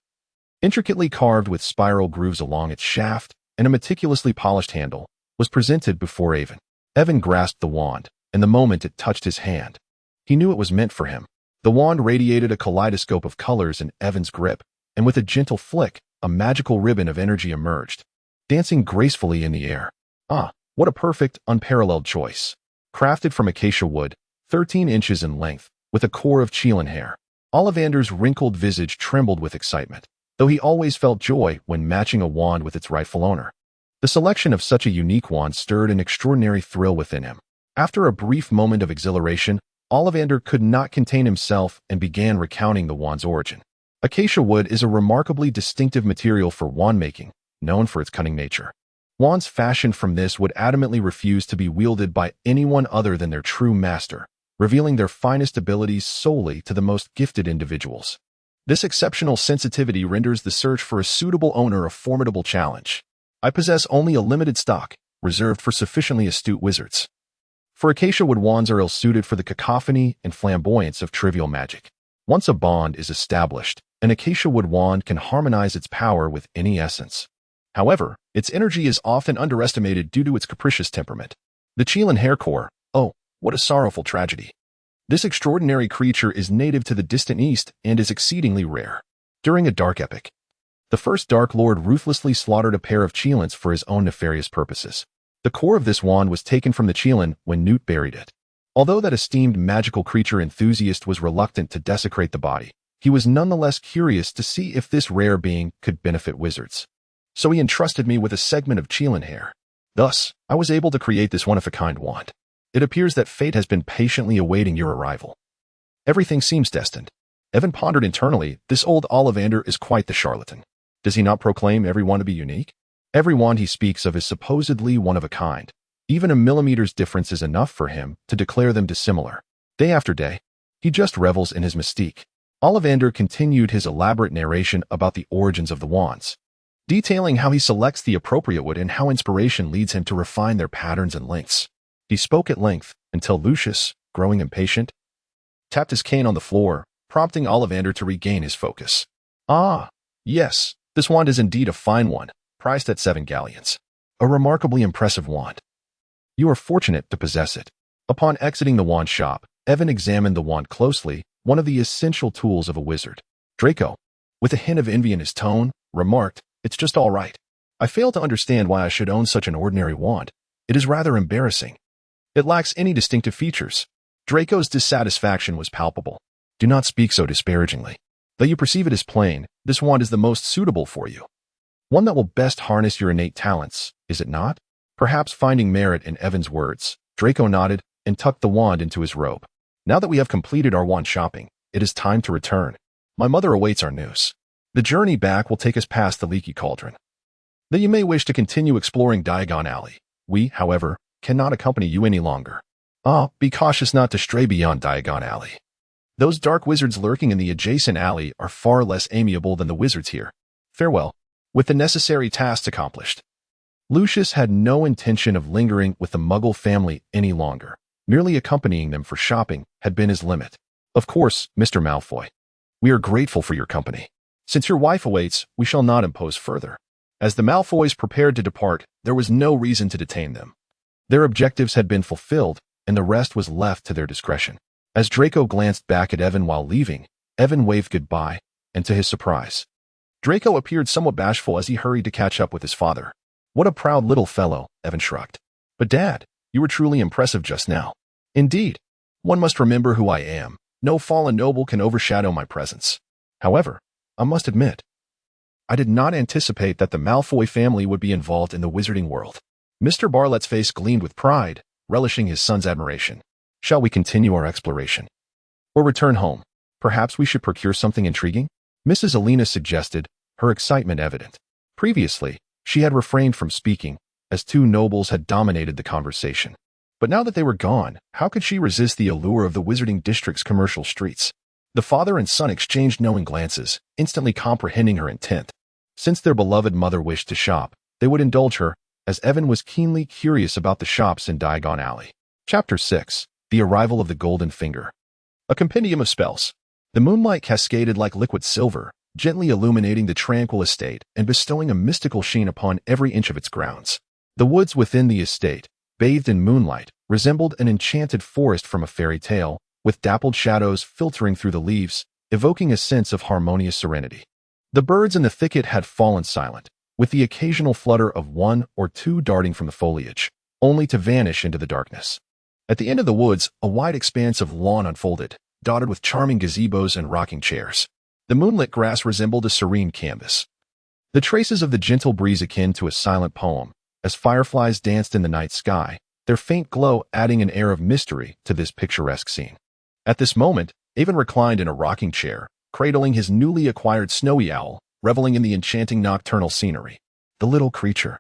intricately carved with spiral grooves along its shaft and a meticulously polished handle, was presented before Avon. Avon grasped the wand, and the moment it touched his hand, he knew it was meant for him. The wand radiated a kaleidoscope of colors in Avon's grip, and with a gentle flick, a magical ribbon of energy emerged, dancing gracefully in the air. Ah, what a perfect, unparalleled choice. Crafted from acacia wood, 13 inches in length, with a core of Chelan hair. Ollivander's wrinkled visage trembled with excitement, though he always felt joy when matching a wand with its rightful owner. The selection of such a unique wand stirred an extraordinary thrill within him. After a brief moment of exhilaration, Ollivander could not contain himself and began recounting the wand's origin. Acacia wood is a remarkably distinctive material for wand making, known for its cunning nature. Wands fashioned from this would adamantly refuse to be wielded by anyone other than their true master, revealing their finest abilities solely to the most gifted individuals. This exceptional sensitivity renders the search for a suitable owner a formidable challenge. I possess only a limited stock, reserved for sufficiently astute wizards. for acacia wood wands are ill-suited for the cacophony and flamboyance of trivial magic. Once a bond is established, an acacia wood wand can harmonize its power with any essence. However, its energy is often underestimated due to its capricious temperament. The Chelan haircore, oh, what a sorrowful tragedy. This extraordinary creature is native to the distant east and is exceedingly rare. During a dark epoch, the first Dark Lord ruthlessly slaughtered a pair of Chelans for his own nefarious purposes. The core of this wand was taken from the Chelan when Newt buried it. Although that esteemed magical creature enthusiast was reluctant to desecrate the body, he was nonetheless curious to see if this rare being could benefit wizards. So he entrusted me with a segment of Chelan hair. Thus, I was able to create this one-of-a-kind wand. It appears that fate has been patiently awaiting your arrival. Everything seems destined. Evan pondered internally, this old Ollivander is quite the charlatan. Does he not proclaim every wand to be unique? Every wand he speaks of is supposedly one of a kind. Even a millimeter's difference is enough for him to declare them dissimilar. Day after day, he just revels in his mystique. Ollivander continued his elaborate narration about the origins of the wands, detailing how he selects the appropriate wood and how inspiration leads him to refine their patterns and lengths. He spoke at length until Lucius, growing impatient, tapped his cane on the floor, prompting Ollivander to regain his focus. Ah, yes, this wand is indeed a fine one, priced at 7 galleons. A remarkably impressive wand. You are fortunate to possess it. Upon exiting the wand shop, Evan examined the wand closely, one of the essential tools of a wizard. Draco, with a hint of envy in his tone, remarked, "It's just all right. I fail to understand why I should own such an ordinary wand. It is rather embarrassing. It lacks any distinctive features." Draco's dissatisfaction was palpable. "Do not speak so disparagingly. Though you perceive it as plain, this wand is the most suitable for you. One that will best harness your innate talents, is it not?" Perhaps finding merit in Evan's words, Draco nodded and tucked the wand into his robe. "Now that we have completed our wand shopping, it is time to return. My mother awaits our news. The journey back will take us past the leaky cauldron. Though you may wish to continue exploring Diagon Alley, we, however, cannot accompany you any longer. Ah, be cautious not to stray beyond Diagon Alley. Those dark wizards lurking in the adjacent alley are far less amiable than the wizards here. Farewell." With the necessary tasks accomplished, Lucius had no intention of lingering with the Muggle family any longer. Merely accompanying them for shopping had been his limit. "Of course, Mr. Malfoy. We are grateful for your company. Since your wife awaits, we shall not impose further." As the Malfoys prepared to depart, there was no reason to detain them. Their objectives had been fulfilled, and the rest was left to their discretion. As Draco glanced back at Evan while leaving, Evan waved goodbye, and to his surprise, Draco appeared somewhat bashful as he hurried to catch up with his father. "What a proud little fellow," Evan shrugged. "But Dad, you were truly impressive just now." "Indeed. One must remember who I am. No fallen noble can overshadow my presence. However, I must admit, I did not anticipate that the Malfoy family would be involved in the wizarding world." Mr. Bartlett's face gleamed with pride, relishing his son's admiration. "Shall we continue our exploration? Or return home? Perhaps we should procure something intriguing?" Mrs. Alina suggested, her excitement evident. Previously, she had refrained from speaking, as two nobles had dominated the conversation. But now that they were gone, how could she resist the allure of the wizarding district's commercial streets? The father and son exchanged knowing glances, instantly comprehending her intent. Since their beloved mother wished to shop, they would indulge her, as Evan was keenly curious about the shops in Diagon Alley. Chapter 6. The Arrival of the Golden Finger. A compendium of spells. The moonlight cascaded like liquid silver, gently illuminating the tranquil estate and bestowing a mystical sheen upon every inch of its grounds. The woods within the estate, bathed in moonlight, resembled an enchanted forest from a fairy tale, with dappled shadows filtering through the leaves, evoking a sense of harmonious serenity. The birds in the thicket had fallen silent, with the occasional flutter of one or two darting from the foliage, only to vanish into the darkness. At the end of the woods, a wide expanse of lawn unfolded, dotted with charming gazebos and rocking chairs. The moonlit grass resembled a serene canvas. The traces of the gentle breeze akin to a silent poem, as fireflies danced in the night sky, their faint glow adding an air of mystery to this picturesque scene. At this moment, Avon reclined in a rocking chair, cradling his newly acquired snowy owl, reveling in the enchanting nocturnal scenery. The little creature,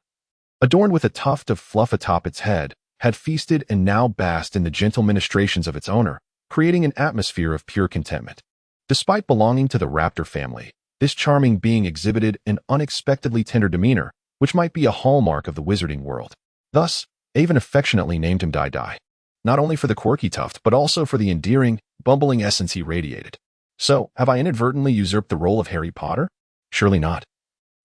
adorned with a tuft of fluff atop its head, had feasted and now basked in the gentle ministrations of its owner, creating an atmosphere of pure contentment. Despite belonging to the raptor family, this charming being exhibited an unexpectedly tender demeanor, which might be a hallmark of the wizarding world. Thus, Avon affectionately named him Dai. not only for the quirky tuft, but also for the endearing, bumbling essence he radiated. So, have I inadvertently usurped the role of Harry Potter? Surely not.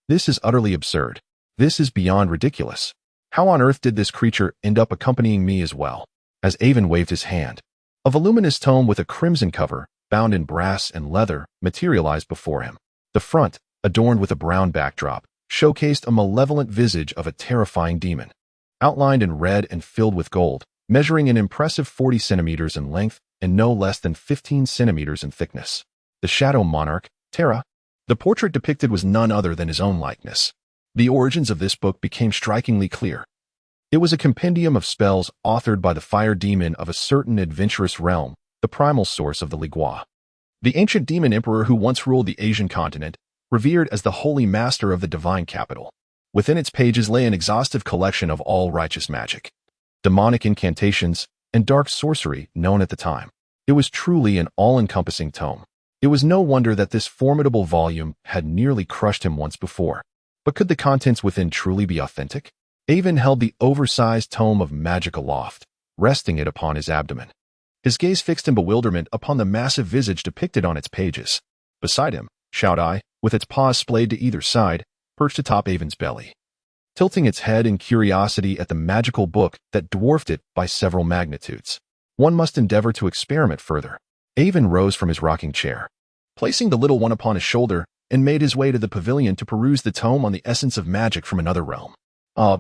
This is utterly absurd. This is beyond ridiculous. How on earth did this creature end up accompanying me as well? As Avon waved his hand, a voluminous tome with a crimson cover, bound in brass and leather, materialized before him. The front, adorned with a brown backdrop, showcased a malevolent visage of a terrifying demon. Outlined in red and filled with gold, measuring an impressive 40 centimeters in length and no less than 15 centimeters in thickness. The Shadow Monarch, Terra. The portrait depicted was none other than his own likeness. The origins of this book became strikingly clear. It was a compendium of spells authored by the fire demon of a certain adventurous realm, the primal source of the Ligua. The ancient demon emperor who once ruled the Asian continent, revered as the holy master of the divine capital. Within its pages lay an exhaustive collection of all righteous magic, demonic incantations, and dark sorcery known at the time. It was truly an all-encompassing tome. It was no wonder that this formidable volume had nearly crushed him once before. But could the contents within truly be authentic? Avon held the oversized tome of magic aloft, resting it upon his abdomen. His gaze fixed in bewilderment upon the massive visage depicted on its pages. Beside him, Shout-Eye, with its paws splayed to either side, perched atop Avon's belly, tilting its head in curiosity at the magical book that dwarfed it by several magnitudes. One must endeavor to experiment further. Avon rose from his rocking chair, placing the little one upon his shoulder, and made his way to the pavilion to peruse the tome on the essence of magic from another realm.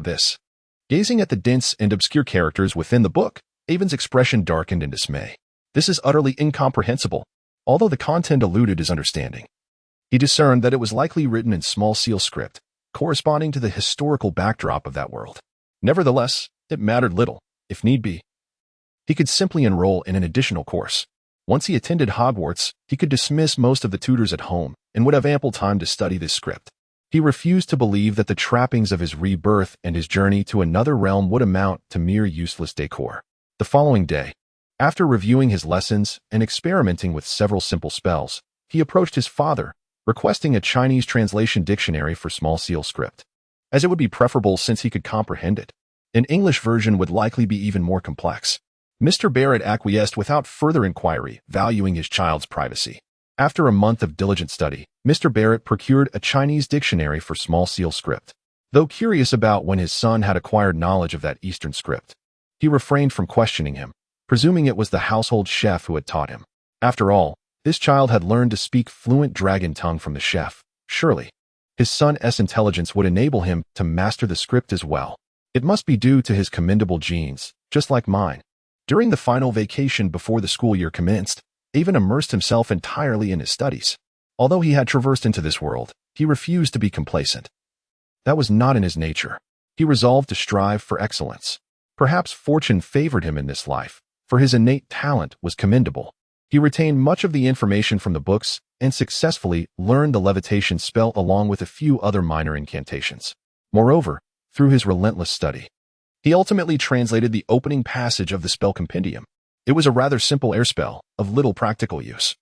This. Gazing at the dense and obscure characters within the book, Avon's expression darkened in dismay. This is utterly incomprehensible, although the content eluded his understanding. He discerned that it was likely written in small seal script, corresponding to the historical backdrop of that world. Nevertheless, it mattered little, if need be. He could simply enroll in an additional course. Once he attended Hogwarts, he could dismiss most of the tutors at home and would have ample time to study this script. He refused to believe that the trappings of his rebirth and his journey to another realm would amount to mere useless decor. The following day, after reviewing his lessons and experimenting with several simple spells, he approached his father, requesting a Chinese translation dictionary for small seal script, as it would be preferable since he could comprehend it. An English version would likely be even more complex. Mr. Barrett acquiesced without further inquiry, valuing his child's privacy. After a month of diligent study, Mr. Barrett procured a Chinese dictionary for small seal script. Though curious about when his son had acquired knowledge of that Eastern script, he refrained from questioning him, presuming it was the household chef who had taught him. After all, this child had learned to speak fluent dragon tongue from the chef. Surely, his son's intelligence would enable him to master the script as well. It must be due to his commendable genes, just like mine. During the final vacation before the school year commenced, Avon immersed himself entirely in his studies. Although he had traversed into this world, he refused to be complacent. That was not in his nature. He resolved to strive for excellence. Perhaps fortune favored him in this life, for his innate talent was commendable. He retained much of the information from the books and successfully learned the levitation spell along with a few other minor incantations. Moreover, through his relentless study, he ultimately translated the opening passage of the spell compendium. It was a rather simple air spell, of little practical use,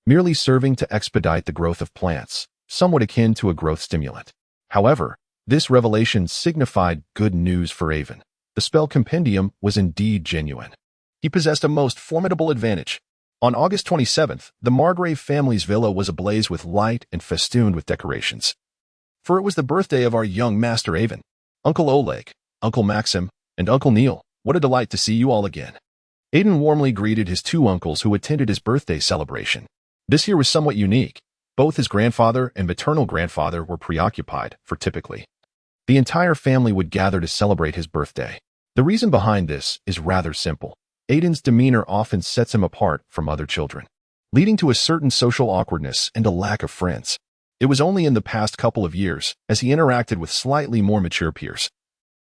merely serving to expedite the growth of plants, somewhat akin to a growth stimulant. However, this revelation signified good news for Avon. The spell compendium was indeed genuine. He possessed a most formidable advantage. On August 27th, the Margrave family's villa was ablaze with light and festooned with decorations. For it was the birthday of our young master Avon. Uncle Oleg, Uncle Maxim, and Uncle Neil, what a delight to see you all again. Aiden warmly greeted his two uncles who attended his birthday celebration. This year was somewhat unique. Both his grandfather and maternal grandfather were preoccupied, for typically, the entire family would gather to celebrate his birthday. The reason behind this is rather simple. Aiden's demeanor often sets him apart from other children, leading to a certain social awkwardness and a lack of friends. It was only in the past couple of years, as he interacted with slightly more mature peers,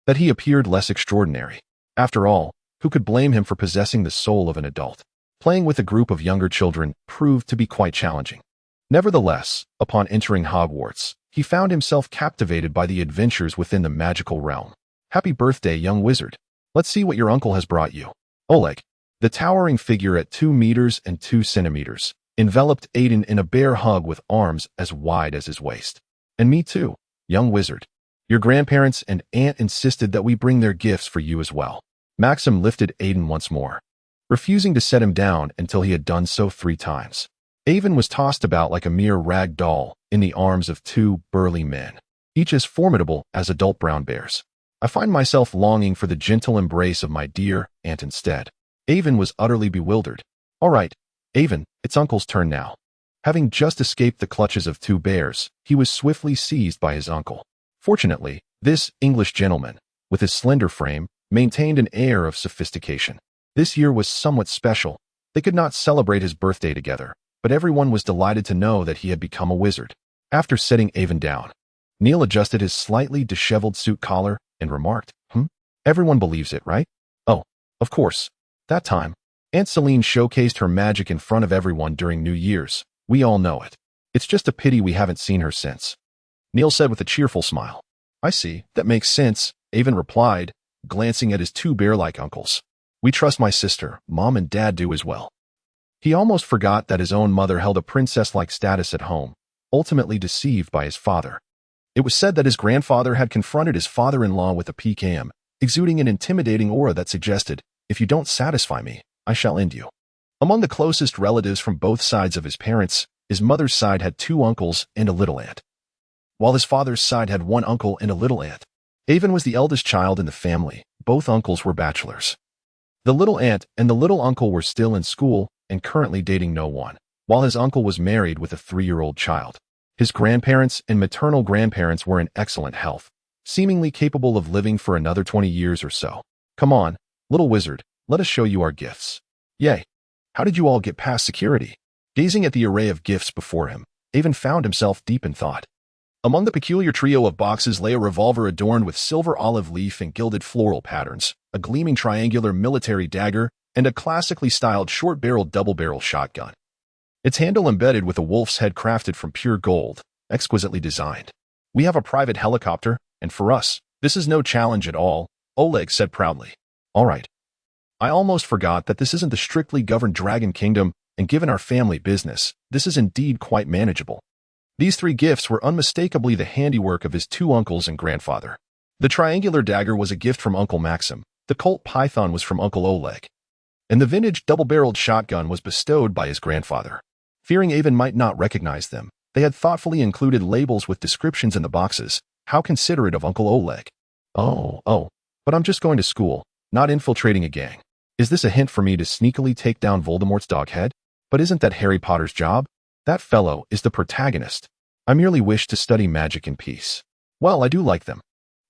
that he appeared less extraordinary. After all, who could blame him for possessing the soul of an adult? Playing with a group of younger children proved to be quite challenging. Nevertheless, upon entering Hogwarts, he found himself captivated by the adventures within the magical realm. Happy birthday, young wizard. Let's see what your uncle has brought you. Oleg, the towering figure at 2 meters and 2 centimeters, enveloped Aiden in a bear hug with arms as wide as his waist. And me too, young wizard. Your grandparents and aunt insisted that we bring their gifts for you as well. Maxim lifted Aiden once more, refusing to set him down until he had done so 3 times. Avon was tossed about like a mere rag doll in the arms of 2 burly men, each as formidable as adult brown bears. I find myself longing for the gentle embrace of my dear aunt instead. Avon was utterly bewildered. All right, Avon, it's Uncle's turn now. Having just escaped the clutches of 2 bears, he was swiftly seized by his uncle. Fortunately, this English gentleman, with his slender frame, maintained an air of sophistication. This year was somewhat special. They could not celebrate his birthday together, but everyone was delighted to know that he had become a wizard. After setting Avon down, Neil adjusted his slightly disheveled suit collar and remarked, Everyone believes it, right? Oh, of course. That time, Aunt Celine showcased her magic in front of everyone during New Year's. We all know it. It's just a pity we haven't seen her since. Neil said with a cheerful smile. I see, that makes sense, Avon replied, glancing at his 2 bear-like uncles. We trust my sister, Mom and Dad do as well. He almost forgot that his own mother held a princess-like status at home, ultimately deceived by his father. It was said that his grandfather had confronted his father-in-law with a PKM, exuding an intimidating aura that suggested, if you don't satisfy me, I shall end you. Among the closest relatives from both sides of his parents, his mother's side had 2 uncles and a little aunt, while his father's side had 1 uncle and a little aunt. Avon was the eldest child in the family. Both uncles were bachelors. The little aunt and the little uncle were still in school and currently dating no one, while his uncle was married with a 3-year-old child. His grandparents and maternal grandparents were in excellent health, seemingly capable of living for another 20 years or so. Come on, little wizard, let us show you our gifts. Yay! How did you all get past security? Gazing at the array of gifts before him, Avon found himself deep in thought. Among the peculiar trio of boxes lay a revolver adorned with silver olive leaf and gilded floral patterns, a gleaming triangular military dagger, and a classically styled short-barreled double-barrel shotgun. Its handle embedded with a wolf's head crafted from pure gold, exquisitely designed. We have a private helicopter, and for us, this is no challenge at all, Oleg said proudly. All right. I almost forgot that this isn't the strictly governed Dragon Kingdom, and given our family business, this is indeed quite manageable. These 3 gifts were unmistakably the handiwork of his 2 uncles and grandfather. The triangular dagger was a gift from Uncle Maxim, the Colt Python was from Uncle Oleg, and the vintage double-barreled shotgun was bestowed by his grandfather. Fearing Avon might not recognize them, they had thoughtfully included labels with descriptions in the boxes. How considerate of Uncle Oleg. Oh, but I'm just going to school, not infiltrating a gang. Is this a hint for me to sneakily take down Voldemort's dog head? But isn't that Harry Potter's job? That fellow is the protagonist. I merely wish to study magic in peace. Well, I do like them.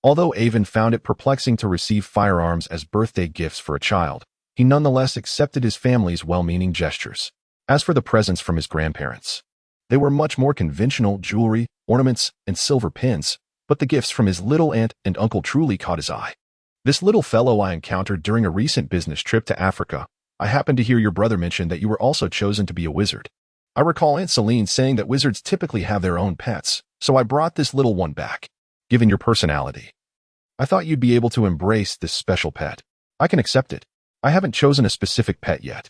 Although Avon found it perplexing to receive firearms as birthday gifts for a child, he nonetheless accepted his family's well-meaning gestures. As for the presents from his grandparents, they were much more conventional: jewelry, ornaments, and silver pins, but the gifts from his little aunt and uncle truly caught his eye. This little fellow I encountered during a recent business trip to Africa. I happened to hear your brother mention that you were also chosen to be a wizard. I recall Aunt Celine saying that wizards typically have their own pets, so I brought this little one back. Given your personality, I thought you'd be able to embrace this special pet. I can accept it. I haven't chosen a specific pet yet.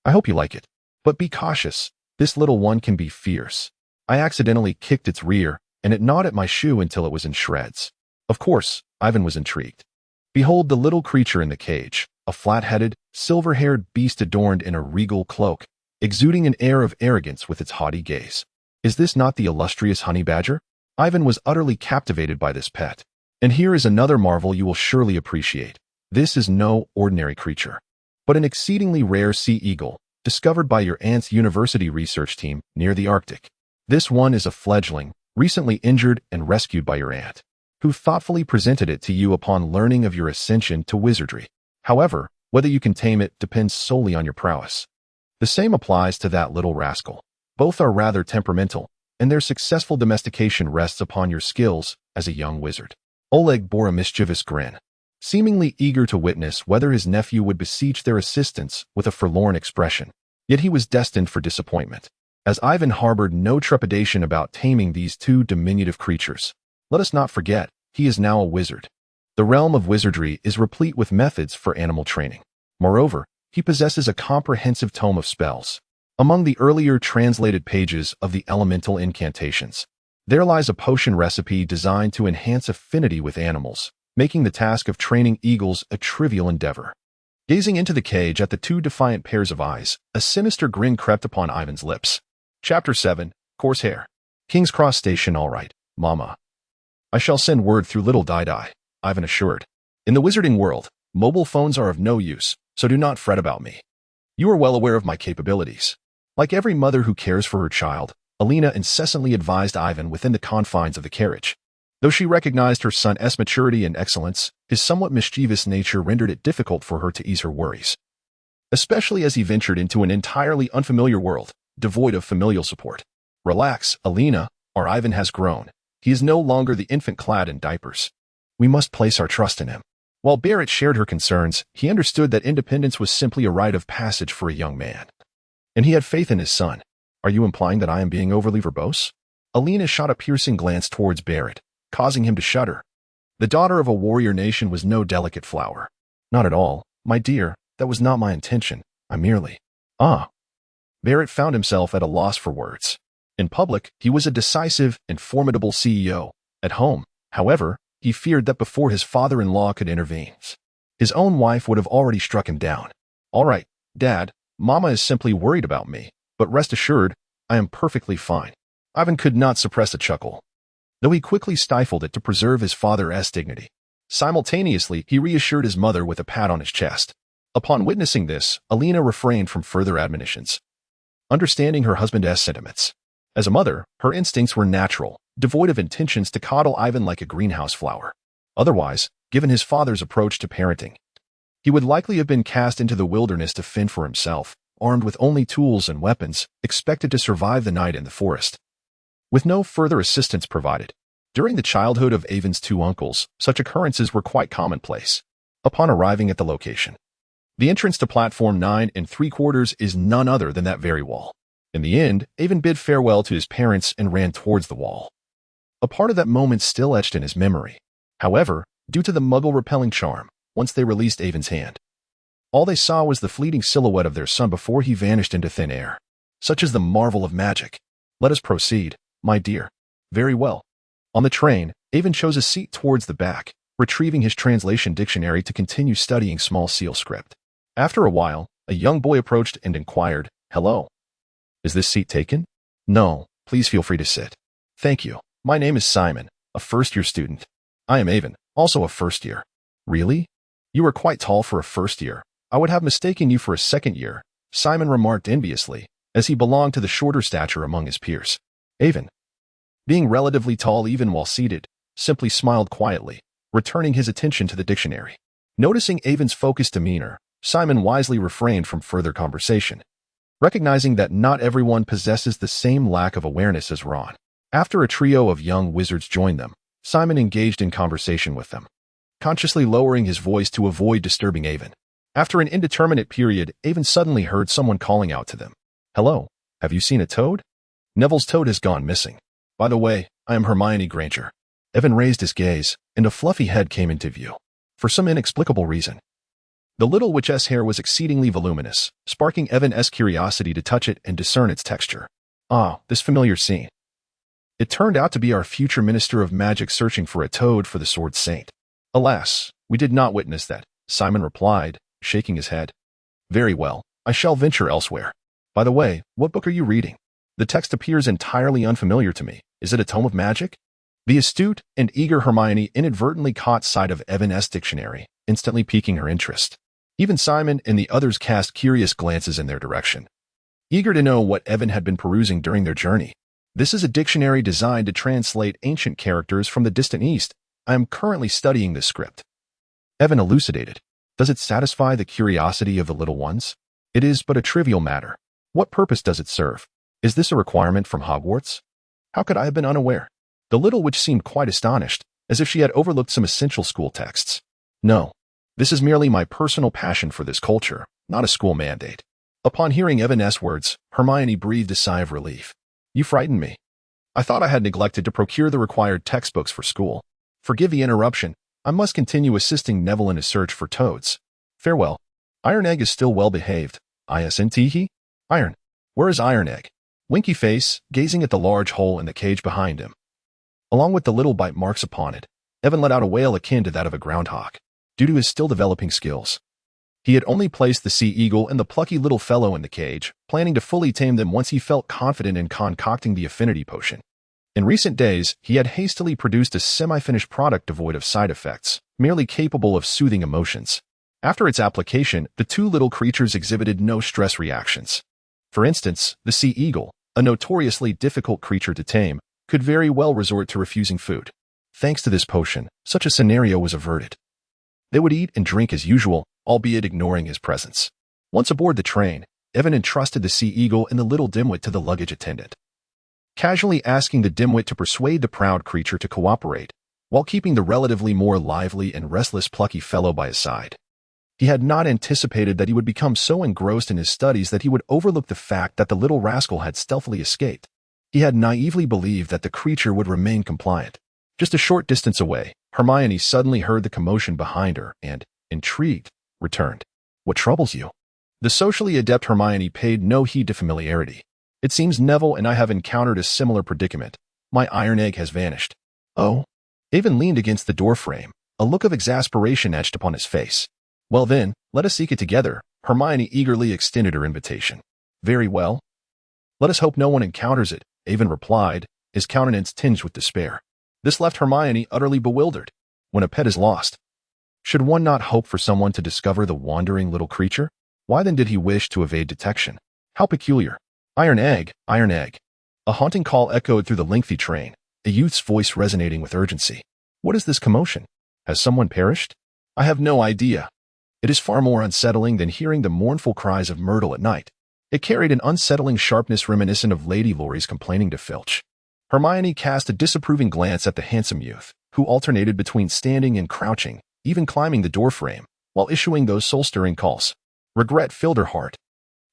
I hope you like it. But be cautious. This little one can be fierce. I accidentally kicked its rear, and it gnawed at my shoe until it was in shreds. Of course, Ivan was intrigued. Behold the little creature in the cage, a flat-headed, silver-haired beast adorned in a regal cloak, exuding an air of arrogance with its haughty gaze. Is this not the illustrious honey badger? Ivan was utterly captivated by this pet. And here is another marvel you will surely appreciate. This is no ordinary creature, but an exceedingly rare sea eagle, discovered by your aunt's university research team near the Arctic. This one is a fledgling, recently injured and rescued by your aunt, who thoughtfully presented it to you upon learning of your ascension to wizardry. However, whether you can tame it depends solely on your prowess. The same applies to that little rascal. Both are rather temperamental, and their successful domestication rests upon your skills as a young wizard. Oleg bore a mischievous grin, seemingly eager to witness whether his nephew would beseech their assistance with a forlorn expression. Yet he was destined for disappointment, as Ivan harbored no trepidation about taming these 2 diminutive creatures. Let us not forget, he is now a wizard. The realm of wizardry is replete with methods for animal training. Moreover, he possesses a comprehensive tome of spells. Among the earlier translated pages of the elemental incantations, there lies a potion recipe designed to enhance affinity with animals, making the task of training eagles a trivial endeavor. Gazing into the cage at the two defiant pairs of eyes, a sinister grin crept upon Ivan's lips. Chapter 7, Coarse Hair. King's Cross Station. All right, Mama. I shall send word through little Di-Di, Ivan assured. In the wizarding world, mobile phones are of no use, so do not fret about me. You are well aware of my capabilities. Like every mother who cares for her child, Alina incessantly advised Ivan within the confines of the carriage. Though she recognized her son's maturity and excellence, his somewhat mischievous nature rendered it difficult for her to ease her worries. Especially as he ventured into an entirely unfamiliar world, devoid of familial support. Relax, Alina, our Ivan has grown. He is no longer the infant clad in diapers. We must place our trust in him. While Barrett shared her concerns, he understood that independence was simply a rite of passage for a young man. And he had faith in his son. Are you implying that I am being overly verbose? Alina shot a piercing glance towards Barrett, causing him to shudder. The daughter of a warrior nation was no delicate flower. Not at all, my dear, that was not my intention. I merely... Barrett found himself at a loss for words. In public, he was a decisive and formidable CEO. At home, however, he feared that before his father-in-law could intervene, his own wife would have already struck him down. All right, Dad, Mama is simply worried about me, but rest assured, I am perfectly fine. Ivan could not suppress a chuckle, though he quickly stifled it to preserve his father's dignity. Simultaneously, he reassured his mother with a pat on his chest. Upon witnessing this, Alina refrained from further admonitions, understanding her husband's sentiments. As a mother, her instincts were natural, devoid of intentions to coddle Ivan like a greenhouse flower. Otherwise, given his father's approach to parenting, he would likely have been cast into the wilderness to fend for himself, armed with only tools and weapons, expected to survive the night in the forest, with no further assistance provided. During the childhood of Ivan's two uncles, such occurrences were quite commonplace. Upon arriving at the location, the entrance to platform 9 3/4 is none other than that very wall. In the end, Ivan bid farewell to his parents and ran towards the wall. A part of that moment still etched in his memory. However, due to the muggle-repelling charm, once they released Ivan's hand, all they saw was the fleeting silhouette of their son before he vanished into thin air. Such is the marvel of magic. Let us proceed, my dear. Very well. On the train, Ivan chose a seat towards the back, retrieving his translation dictionary to continue studying small seal script. After a while, a young boy approached and inquired, "Hello. Is this seat taken?" "No, please feel free to sit." "Thank you. My name is Simon, a first-year student." "I am Ivan, also a first-year." "Really? You are quite tall for a first-year. I would have mistaken you for a second-year," Simon remarked enviously, as he belonged to the shorter stature among his peers. Ivan, being relatively tall even while seated, simply smiled quietly, returning his attention to the dictionary. Noticing Ivan's focused demeanor, Simon wisely refrained from further conversation, recognizing that not everyone possesses the same lack of awareness as Ron. After a trio of young wizards joined them, Simon engaged in conversation with them, consciously lowering his voice to avoid disturbing Ivan. After an indeterminate period, Ivan suddenly heard someone calling out to them. "Hello, have you seen a toad? Neville's toad has gone missing. By the way, I am Hermione Granger." Ivan raised his gaze, and a fluffy head came into view. For some inexplicable reason, the little witch's hair was exceedingly voluminous, sparking Evan's curiosity to touch it and discern its texture. This familiar scene. It turned out to be our future Minister of Magic searching for a toad for the Sword Saint. "Alas, we did not witness that," Simon replied, shaking his head. "Very well, I shall venture elsewhere. By the way, what book are you reading? The text appears entirely unfamiliar to me. Is it a tome of magic?" The astute and eager Hermione inadvertently caught sight of Evan's dictionary, instantly piquing her interest. Even Simon and the others cast curious glances in their direction, eager to know what Evan had been perusing during their journey. "This is a dictionary designed to translate ancient characters from the distant East. I am currently studying this script." Evan elucidated. "Does it satisfy the curiosity of the little ones?" "It is but a trivial matter. What purpose does it serve? Is this a requirement from Hogwarts?" "How could I have been unaware?" The little witch seemed quite astonished, as if she had overlooked some essential school texts. "No. This is merely my personal passion for this culture, not a school mandate." Upon hearing Evan's words, Hermione breathed a sigh of relief. "You frightened me. I thought I had neglected to procure the required textbooks for school. Forgive the interruption. I must continue assisting Neville in his search for toads. Farewell. Iron Egg is still well behaved. Isn't? Iron. Where is Iron Egg?" Winky Face, gazing at the large hole in the cage behind him, along with the little bite marks upon it, Evan let out a wail akin to that of a groundhog, due to his still developing skills. He had only placed the sea eagle and the plucky little fellow in the cage, planning to fully tame them once he felt confident in concocting the affinity potion. In recent days, he had hastily produced a semi-finished product devoid of side effects, merely capable of soothing emotions. After its application, the two little creatures exhibited no stress reactions. For instance, the sea eagle, a notoriously difficult creature to tame, could very well resort to refusing food. Thanks to this potion, such a scenario was averted. They would eat and drink as usual, albeit ignoring his presence. Once aboard the train, Evan entrusted the sea eagle and the little dimwit to the luggage attendant, casually asking the dimwit to persuade the proud creature to cooperate, while keeping the relatively more lively and restless plucky fellow by his side. He had not anticipated that he would become so engrossed in his studies that he would overlook the fact that the little rascal had stealthily escaped. He had naively believed that the creature would remain compliant. Just a short distance away, Hermione suddenly heard the commotion behind her and, intrigued, returned. "What troubles you?" The socially adept Hermione paid no heed to familiarity. "It seems Neville and I have encountered a similar predicament. My iron egg has vanished." "Oh?" Evan leaned against the doorframe, a look of exasperation etched upon his face. "Well then, let us seek it together." Hermione eagerly extended her invitation. "Very well. Let us hope no one encounters it," Evan replied, his countenance tinged with despair. This left Hermione utterly bewildered. When a pet is lost, should one not hope for someone to discover the wandering little creature? Why then did he wish to evade detection? How peculiar. "Iron egg, iron egg." A haunting call echoed through the lengthy train, a youth's voice resonating with urgency. "What is this commotion? Has someone perished?" "I have no idea." It is far more unsettling than hearing the mournful cries of Myrtle at night. It carried an unsettling sharpness reminiscent of Lady Laurie's complaining to Filch. Hermione cast a disapproving glance at the handsome youth, who alternated between standing and crouching, even climbing the doorframe, while issuing those soul-stirring calls. Regret filled her heart.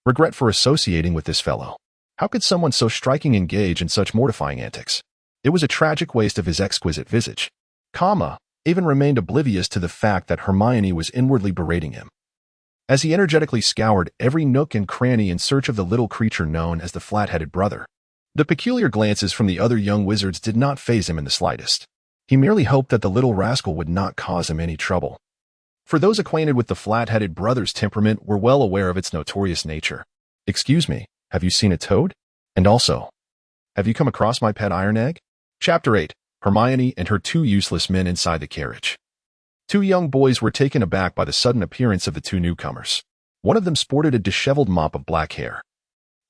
Regret for associating with this fellow. How could someone so striking engage in such mortifying antics? It was a tragic waste of his exquisite visage. Evan remained oblivious to the fact that Hermione was inwardly berating him, as he energetically scoured every nook and cranny in search of the little creature known as the flat-headed brother. The peculiar glances from the other young wizards did not faze him in the slightest. He merely hoped that the little rascal would not cause him any trouble. For those acquainted with the flat-headed brother's temperament were well aware of its notorious nature. "Excuse me, have you seen a toad? And also, have you come across my pet iron egg?" Chapter 8. Hermione and her two useless men inside the carriage. Two young boys were taken aback by the sudden appearance of the two newcomers. One of them sported a disheveled mop of black hair,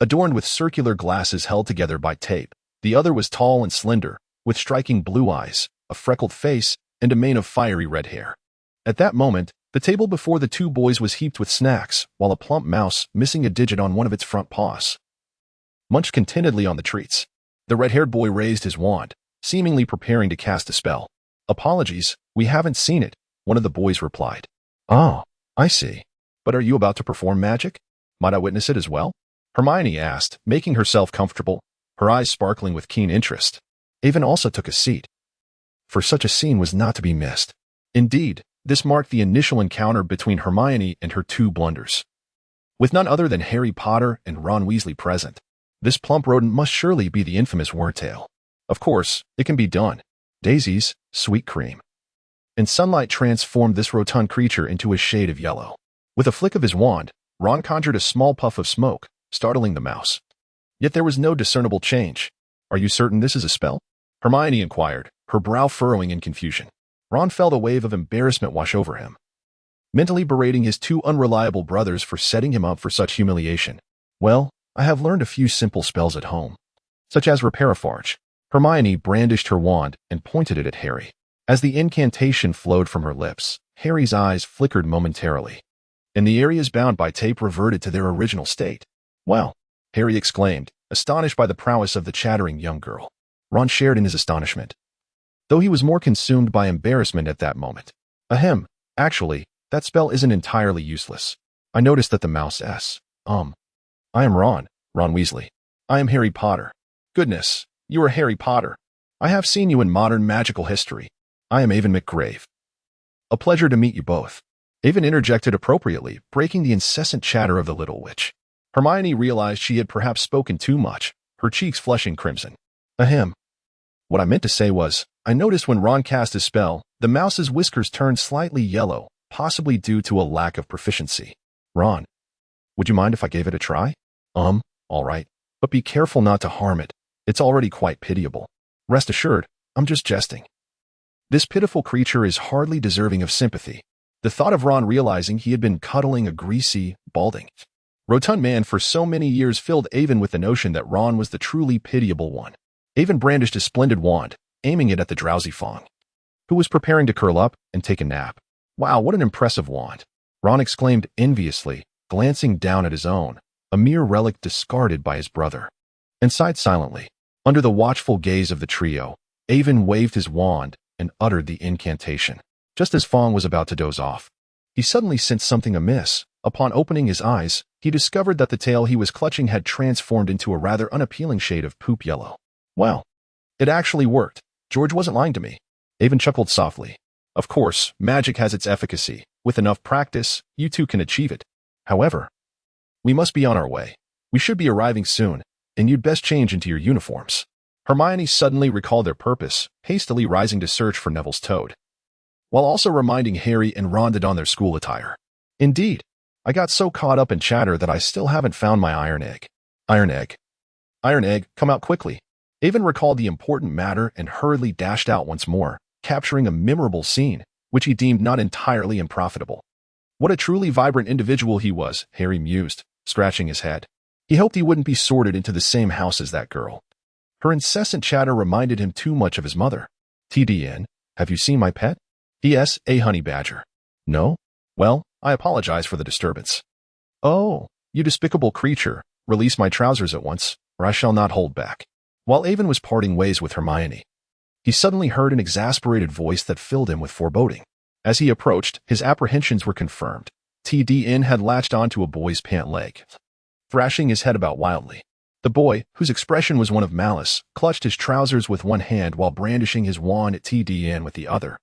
adorned with circular glasses held together by tape. The other was tall and slender, with striking blue eyes, a freckled face, and a mane of fiery red hair. At that moment, the table before the two boys was heaped with snacks, while a plump mouse, missing a digit on one of its front paws, munched contentedly on the treats. The red-haired boy raised his wand, seemingly preparing to cast a spell. "Apologies, we haven't seen it," one of the boys replied. "Oh, I see. But are you about to perform magic? Might I witness it as well?" Hermione asked, making herself comfortable, her eyes sparkling with keen interest. Evan also took a seat, for such a scene was not to be missed. Indeed, this marked the initial encounter between Hermione and her two blunders. With none other than Harry Potter and Ron Weasley present, this plump rodent must surely be the infamous Wordtail. Of course, it can be done. Daisies, sweet cream. And sunlight transformed this rotund creature into a shade of yellow. With a flick of his wand, Ron conjured a small puff of smoke, startling the mouse. Yet there was no discernible change. "Are you certain this is a spell?" Hermione inquired, her brow furrowing in confusion. Ron felt a wave of embarrassment wash over him, mentally berating his two unreliable brothers for setting him up for such humiliation. "Well, I have learned a few simple spells at home, such as Reparaforge." Hermione brandished her wand and pointed it at Harry. As the incantation flowed from her lips, Harry's eyes flickered momentarily, and the areas bound by tape reverted to their original state. "Well," Harry exclaimed, astonished by the prowess of the chattering young girl. Ron shared in his astonishment, though he was more consumed by embarrassment at that moment. "Ahem, actually, that spell isn't entirely useless. I noticed that the mouse s. I am Ron Weasley. I am Harry Potter." "Goodness, you are Harry Potter. I have seen you in modern magical history. I am Avon McGrave." "A pleasure to meet you both." Avon interjected appropriately, breaking the incessant chatter of the little witch. Hermione realized she had perhaps spoken too much, her cheeks flushing crimson. "Ahem. What I meant to say was, I noticed when Ron cast his spell The mouse's whiskers turned slightly yellow, possibly due to a lack of proficiency. Ron, would you mind if I gave it a try? All right. But be careful not to harm it. It's already quite pitiable. Rest assured, I'm just jesting. This pitiful creature is hardly deserving of sympathy. The thought of Ron realizing he had been cuddling a greasy, balding, rotund man for so many years filled Avon with the notion that Ron was the truly pitiable one. Avon brandished his splendid wand, aiming it at the drowsy Fong, who was preparing to curl up and take a nap. Wow, what an impressive wand! Ron exclaimed enviously, glancing down at his own, a mere relic discarded by his brother, and sighed silently. Under the watchful gaze of the trio, Avon waved his wand and uttered the incantation. Just as Fong was about to doze off, he suddenly sensed something amiss. Upon opening his eyes, he discovered that the tail he was clutching had transformed into a rather unappealing shade of poop yellow. Well, it actually worked. George wasn't lying to me. Avon chuckled softly. Of course, magic has its efficacy. With enough practice, you two can achieve it. However, we must be on our way. We should be arriving soon, and you'd best change into your uniforms. Hermione suddenly recalled their purpose, hastily rising to search for Neville's toad, while also reminding Harry and Ron to don their school attire. Indeed, I got so caught up in chatter that I still haven't found my iron egg. Iron egg. Iron egg, come out quickly. Avon recalled the important matter and hurriedly dashed out once more, capturing a memorable scene, which he deemed not entirely unprofitable. What a truly vibrant individual he was, Harry mused, scratching his head. He hoped he wouldn't be sorted into the same house as that girl. Her incessant chatter reminded him too much of his mother. TDN, have you seen my pet? Yes, a honey badger. No? Well, I apologize for the disturbance. Oh, you despicable creature, release my trousers at once, or I shall not hold back. While Avon was parting ways with Hermione, he suddenly heard an exasperated voice that filled him with foreboding. As he approached, his apprehensions were confirmed. TDN had latched onto a boy's pant leg, thrashing his head about wildly. The boy, whose expression was one of malice, clutched his trousers with one hand while brandishing his wand at TDN with the other.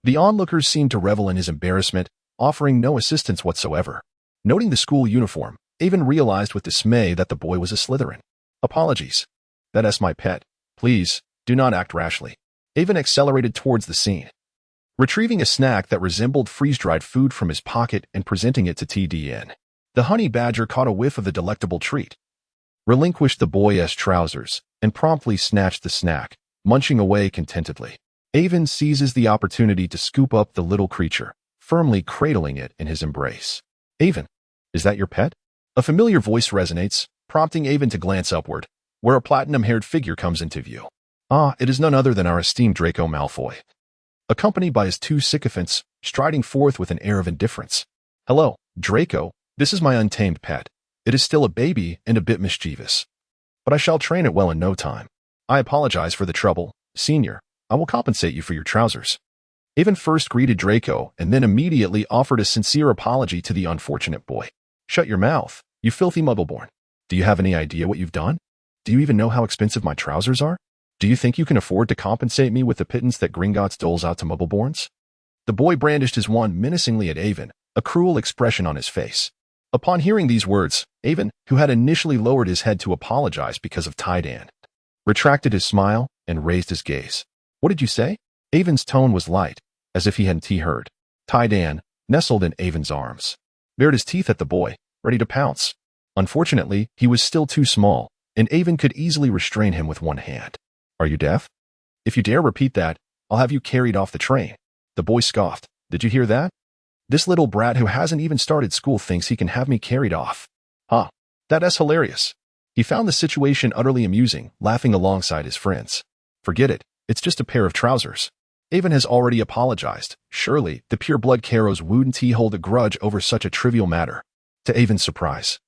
The onlookers seemed to revel in his embarrassment, offering no assistance whatsoever. Noting the school uniform, Avon realized with dismay that the boy was a Slytherin. Apologies. That's my pet. Please, do not act rashly. Avon accelerated towards the scene, retrieving a snack that resembled freeze-dried food from his pocket and presenting it to TDN. The honey badger caught a whiff of the delectable treat, relinquished the boy's trousers, and promptly snatched the snack, munching away contentedly. Avon seizes the opportunity to scoop up the little creature, firmly cradling it in his embrace. Avon, is that your pet? A familiar voice resonates, prompting Avon to glance upward, where a platinum-haired figure comes into view. Ah, it is none other than our esteemed Draco Malfoy, accompanied by his two sycophants, striding forth with an air of indifference. Hello, Draco, this is my untamed pet. It is still a baby and a bit mischievous, but I shall train it well in no time. I apologize for the trouble, Senior. I will compensate you for your trousers. Avon first greeted Draco and then immediately offered a sincere apology to the unfortunate boy. Shut your mouth, you filthy muggleborn. Do you have any idea what you've done? Do you even know how expensive my trousers are? Do you think you can afford to compensate me with the pittance that Gringotts doles out to muggleborns? The boy brandished his wand menacingly at Avon, a cruel expression on his face. Upon hearing these words, Avon, who had initially lowered his head to apologize because of Diagon, retracted his smile and raised his gaze. What did you say? Avon's tone was light, as if he hadn't heard. Diagon nestled in Avon's arms, bared his teeth at the boy, ready to pounce. Unfortunately, he was still too small, and Avon could easily restrain him with one hand. Are you deaf? If you dare repeat that, I'll have you carried off the train. The boy scoffed. Did you hear that? This little brat who hasn't even started school thinks he can have me carried off. Huh. That's hilarious. He found the situation utterly amusing, laughing alongside his friends. Forget it. It's just a pair of trousers. Avon has already apologized. Surely, the pureblood Caros wouldn't hold a grudge over such a trivial matter. To Avon's surprise,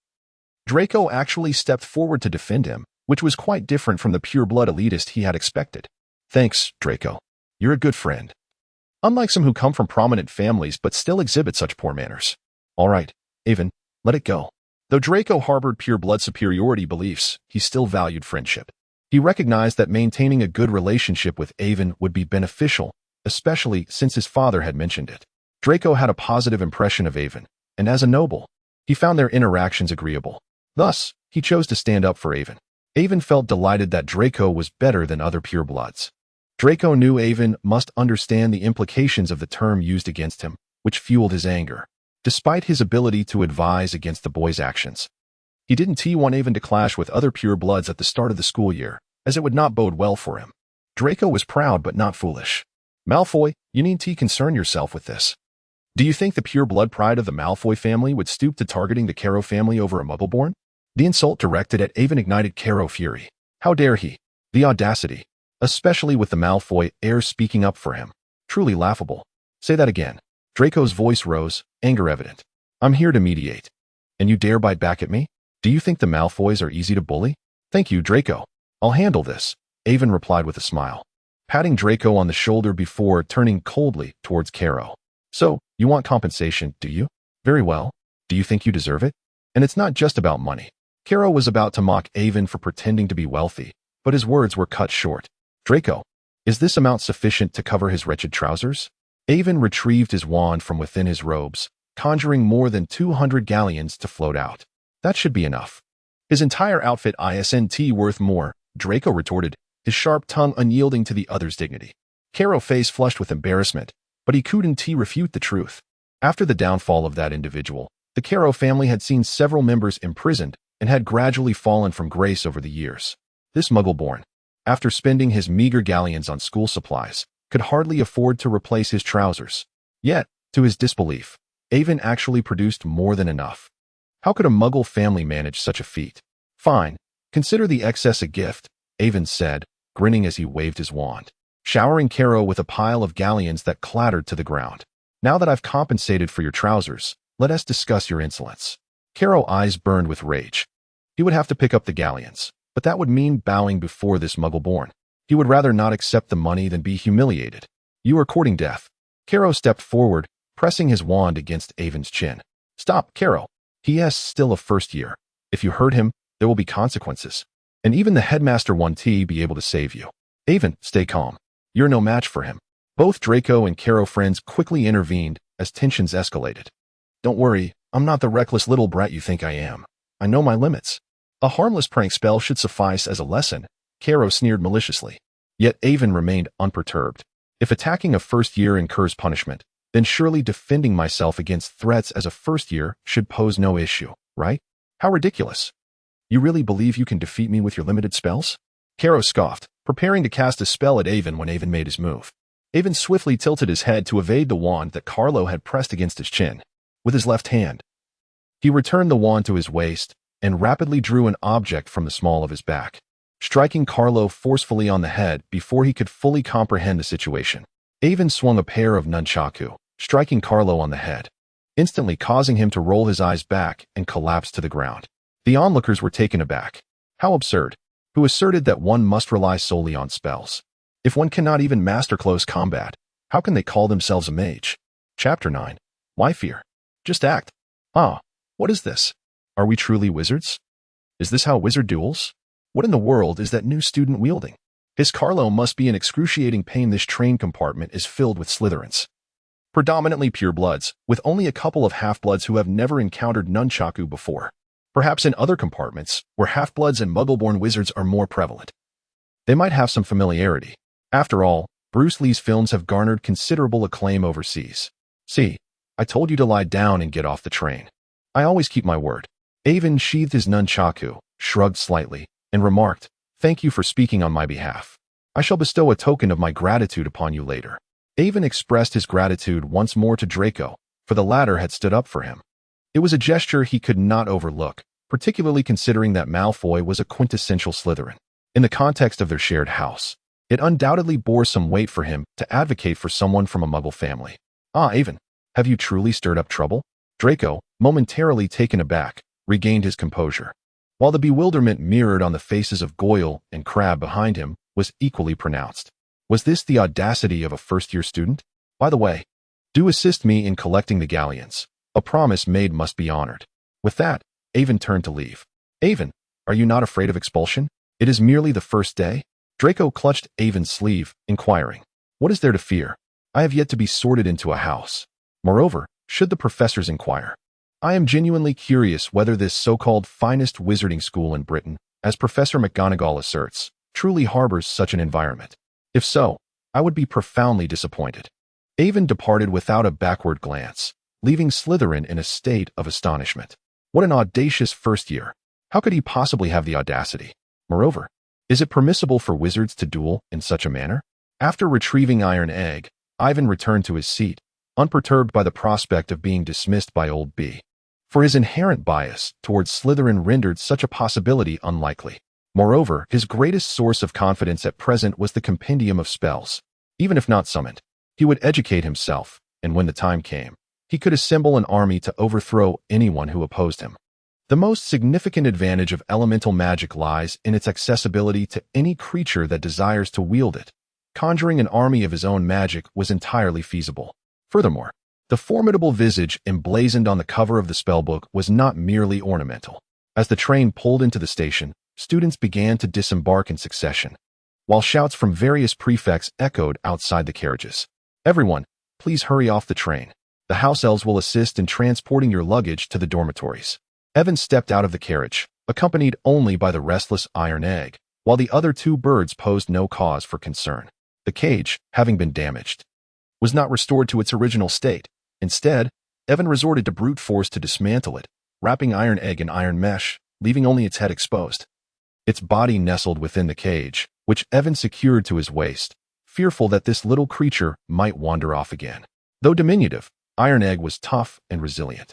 Draco actually stepped forward to defend him, which was quite different from the pureblood elitist he had expected. Thanks, Draco. You're a good friend. Unlike some who come from prominent families but still exhibit such poor manners. All right, Avon, let it go. Though Draco harbored pureblood superiority beliefs, he still valued friendship. He recognized that maintaining a good relationship with Avon would be beneficial, especially since his father had mentioned it. Draco had a positive impression of Avon, and as a noble, he found their interactions agreeable. Thus, he chose to stand up for Avon. Avon felt delighted that Draco was better than other purebloods. Draco knew Avon must understand the implications of the term used against him, which fueled his anger. Despite his ability to advise against the boy's actions, he didn't want Avon to clash with other purebloods at the start of the school year, as it would not bode well for him. Draco was proud but not foolish. Malfoy, you need to concern yourself with this. Do you think the pure blood pride of the Malfoy family would stoop to targeting the Caro family over a Muggleborn? The insult directed at Avon ignited Caro fury. How dare he? The audacity, especially with the Malfoy heir speaking up for him. Truly laughable. Say that again. Draco's voice rose, anger evident. I'm here to mediate. And you dare bite back at me? Do you think the Malfoys are easy to bully? Thank you, Draco. I'll handle this, Avon replied with a smile, patting Draco on the shoulder before turning coldly towards Caro. So, you want compensation, do you? Very well. Do you think you deserve it? And it's not just about money. Caro was about to mock Avon for pretending to be wealthy, but his words were cut short. Draco, is this amount sufficient to cover his wretched trousers? Avon retrieved his wand from within his robes, conjuring more than 200 galleons to float out. That should be enough. His entire outfit isn't worth more, Draco retorted, his sharp tongue unyielding to the other's dignity. Caro's face flushed with embarrassment, but he couldn't refute the truth. After the downfall of that individual, the Caro family had seen several members imprisoned and had gradually fallen from grace over the years. This Muggleborn, after spending his meager galleons on school supplies, could hardly afford to replace his trousers. Yet, to his disbelief, Avon actually produced more than enough. How could a Muggle family manage such a feat? Fine, consider the excess a gift, Avon said, grinning as he waved his wand, showering Caro with a pile of galleons that clattered to the ground. Now that I've compensated for your trousers, let us discuss your insolence. Caro's eyes burned with rage. He would have to pick up the galleons, but that would mean bowing before this Muggleborn. He would rather not accept the money than be humiliated. You are courting death. Caro stepped forward, pressing his wand against Avon's chin. Stop, Caro. He is still a first year. If you hurt him, there will be consequences. And even the headmaster won't be able to save you. Avon, stay calm. You're no match for him. Both Draco and Caro friends quickly intervened as tensions escalated. Don't worry, I'm not the reckless little brat you think I am. I know my limits. A harmless prank spell should suffice as a lesson, Caro sneered maliciously. Yet Avon remained unperturbed. If attacking a first year incurs punishment, then surely defending myself against threats as a first year should pose no issue, right? How ridiculous. You really believe you can defeat me with your limited spells? Caro scoffed, preparing to cast a spell at Avon when Avon made his move. Avon swiftly tilted his head to evade the wand that Carlo had pressed against his chin. With his left hand, he returned the wand to his waist and rapidly drew an object from the small of his back, striking Carlo forcefully on the head before he could fully comprehend the situation. Avon swung a pair of nunchaku, striking Carlo on the head, instantly causing him to roll his eyes back and collapse to the ground. The onlookers were taken aback. How absurd. Who asserted that one must rely solely on spells? If one cannot even master close combat, how can they call themselves a mage? Chapter 9. Why fear? Just act. Ah, what is this? Are we truly wizards? Is this how wizard duels? What in the world is that new student wielding? His Carlo must be in excruciating pain. This train compartment is filled with Slytherins. Predominantly purebloods, with only a couple of half-bloods who have never encountered nunchaku before. Perhaps in other compartments, where half-bloods and Muggleborn wizards are more prevalent, they might have some familiarity. After all, Bruce Lee's films have garnered considerable acclaim overseas. See, I told you to lie down and get off the train. I always keep my word. Avon sheathed his nunchaku, shrugged slightly, and remarked, Thank you for speaking on my behalf. I shall bestow a token of my gratitude upon you later. Avon expressed his gratitude once more to Draco, for the latter had stood up for him. It was a gesture he could not overlook, particularly considering that Malfoy was a quintessential Slytherin. In the context of their shared house, it undoubtedly bore some weight for him to advocate for someone from a Muggle family. Ah, Avon, have you truly stirred up trouble? Draco, momentarily taken aback, regained his composure, while the bewilderment mirrored on the faces of Goyle and Crabbe behind him was equally pronounced. Was this the audacity of a first-year student? By the way, do assist me in collecting the galleons. A promise made must be honored. With that, Avon turned to leave. Avon, are you not afraid of expulsion? It is merely the first day? Draco clutched Avon's sleeve, inquiring. What is there to fear? I have yet to be sorted into a house. Moreover, should the professors inquire, I am genuinely curious whether this so-called finest wizarding school in Britain, as Professor McGonagall asserts, truly harbors such an environment. If so, I would be profoundly disappointed. Avon departed without a backward glance, leaving Slytherin in a state of astonishment. What an audacious first year. How could he possibly have the audacity? Moreover, is it permissible for wizards to duel in such a manner? After retrieving Iron Egg, Ivan returned to his seat, unperturbed by the prospect of being dismissed by Old B. For his inherent bias towards Slytherin rendered such a possibility unlikely. Moreover, his greatest source of confidence at present was the compendium of spells. Even if not summoned, he would educate himself, and when the time came, he could assemble an army to overthrow anyone who opposed him. The most significant advantage of elemental magic lies in its accessibility to any creature that desires to wield it. Conjuring an army of his own magic was entirely feasible. Furthermore, the formidable visage emblazoned on the cover of the spellbook was not merely ornamental. As the train pulled into the station, students began to disembark in succession, while shouts from various prefects echoed outside the carriages. Everyone, please hurry off the train. The house elves will assist in transporting your luggage to the dormitories. Evan stepped out of the carriage, accompanied only by the restless Iron Egg, while the other two birds posed no cause for concern. The cage, having been damaged, was not restored to its original state. Instead, Evan resorted to brute force to dismantle it, wrapping Iron Egg in iron mesh, leaving only its head exposed. Its body nestled within the cage, which Evan secured to his waist, fearful that this little creature might wander off again. Though diminutive, Iron Egg was tough and resilient.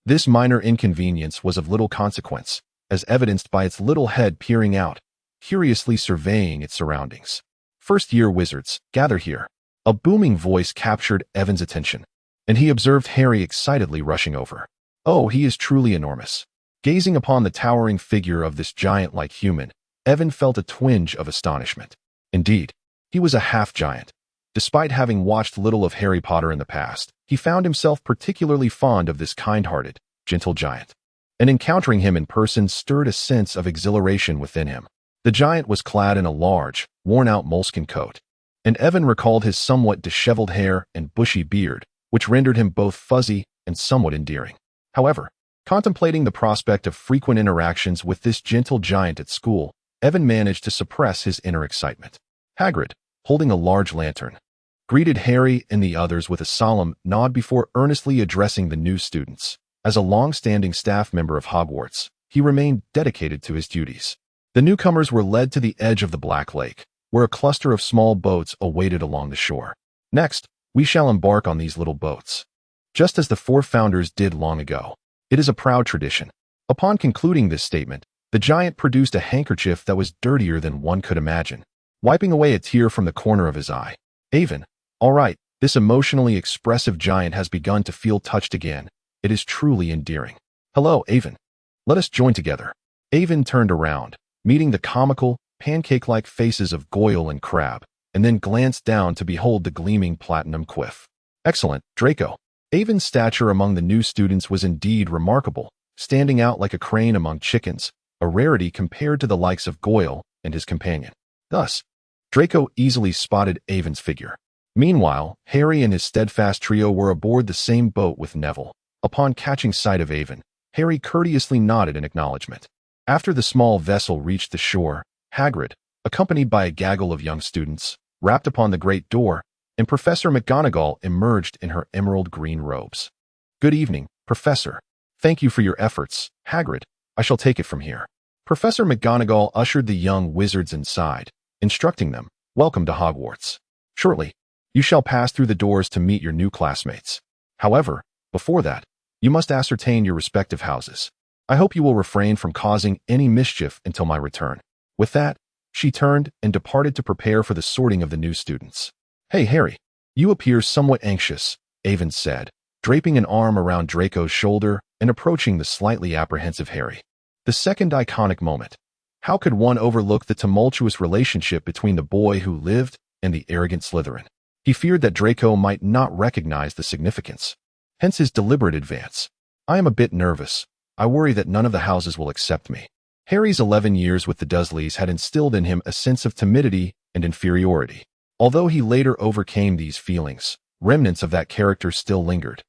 This minor inconvenience was of little consequence, as evidenced by its little head peering out, curiously surveying its surroundings. First-year wizards, gather here. A booming voice captured Evan's attention, and he observed Harry excitedly rushing over. Oh, he is truly enormous. Gazing upon the towering figure of this giant-like human, Evan felt a twinge of astonishment. Indeed, he was a half-giant. Despite having watched little of Harry Potter in the past, he found himself particularly fond of this kind-hearted, gentle giant. And encountering him in person stirred a sense of exhilaration within him. The giant was clad in a large, worn-out moleskin coat, and Evan recalled his somewhat disheveled hair and bushy beard, which rendered him both fuzzy and somewhat endearing. However, contemplating the prospect of frequent interactions with this gentle giant at school, Evan managed to suppress his inner excitement. Hagrid, holding a large lantern, greeted Harry and the others with a solemn nod before earnestly addressing the new students. As a long-standing staff member of Hogwarts, he remained dedicated to his duties. The newcomers were led to the edge of the Black Lake, where a cluster of small boats awaited along the shore. Next, we shall embark on these little boats, just as the four founders did long ago. It is a proud tradition. Upon concluding this statement, the giant produced a handkerchief that was dirtier than one could imagine, wiping away a tear from the corner of his eye. Avon, all right, this emotionally expressive giant has begun to feel touched again. It is truly endearing. Hello, Avon. Let us join together. Avon turned around, meeting the comical, pancake-like faces of Goyle and Crabbe, and then glanced down to behold the gleaming platinum quiff. Excellent, Draco. Avon's stature among the new students was indeed remarkable, standing out like a crane among chickens, a rarity compared to the likes of Goyle and his companion. Thus, Draco easily spotted Avon's figure. Meanwhile, Harry and his steadfast trio were aboard the same boat with Neville. Upon catching sight of Avon, Harry courteously nodded in acknowledgement. After the small vessel reached the shore, Hagrid, accompanied by a gaggle of young students, rapped upon the great door, and Professor McGonagall emerged in her emerald green robes. Good evening, Professor. Thank you for your efforts, Hagrid. I shall take it from here. Professor McGonagall ushered the young wizards inside, instructing them, welcome to Hogwarts. Shortly, you shall pass through the doors to meet your new classmates. However, before that, you must ascertain your respective houses. I hope you will refrain from causing any mischief until my return. With that, she turned and departed to prepare for the sorting of the new students. Hey, Harry, you appear somewhat anxious, Avon said, draping an arm around Draco's shoulder and approaching the slightly apprehensive Harry. The second iconic moment. How could one overlook the tumultuous relationship between the boy who lived and the arrogant Slytherin? He feared that Draco might not recognize the significance, hence his deliberate advance. I am a bit nervous. I worry that none of the houses will accept me. Harry's 11 years with the Dursleys had instilled in him a sense of timidity and inferiority. Although he later overcame these feelings, remnants of that character still lingered,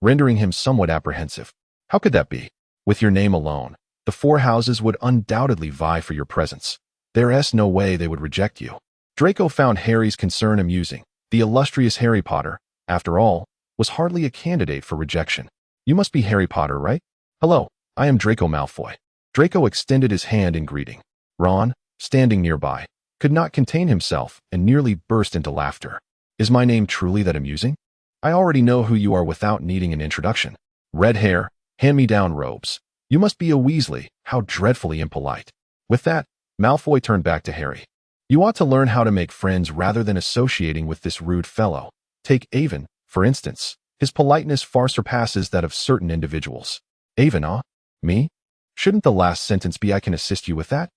rendering him somewhat apprehensive. How could that be? With your name alone, the four houses would undoubtedly vie for your presence. There is no way they would reject you. Draco found Harry's concern amusing. The illustrious Harry Potter, after all, was hardly a candidate for rejection. You must be Harry Potter, right? Hello, I am Draco Malfoy. Draco extended his hand in greeting. Ron, standing nearby, could not contain himself and nearly burst into laughter. Is my name truly that amusing? I already know who you are without needing an introduction. Red hair, hand-me-down robes. You must be a Weasley. How dreadfully impolite. With that, Malfoy turned back to Harry. You ought to learn how to make friends rather than associating with this rude fellow. Take Avon, for instance. His politeness far surpasses that of certain individuals. Avon, ah? Me? Shouldn't the last sentence be I can assist you with that?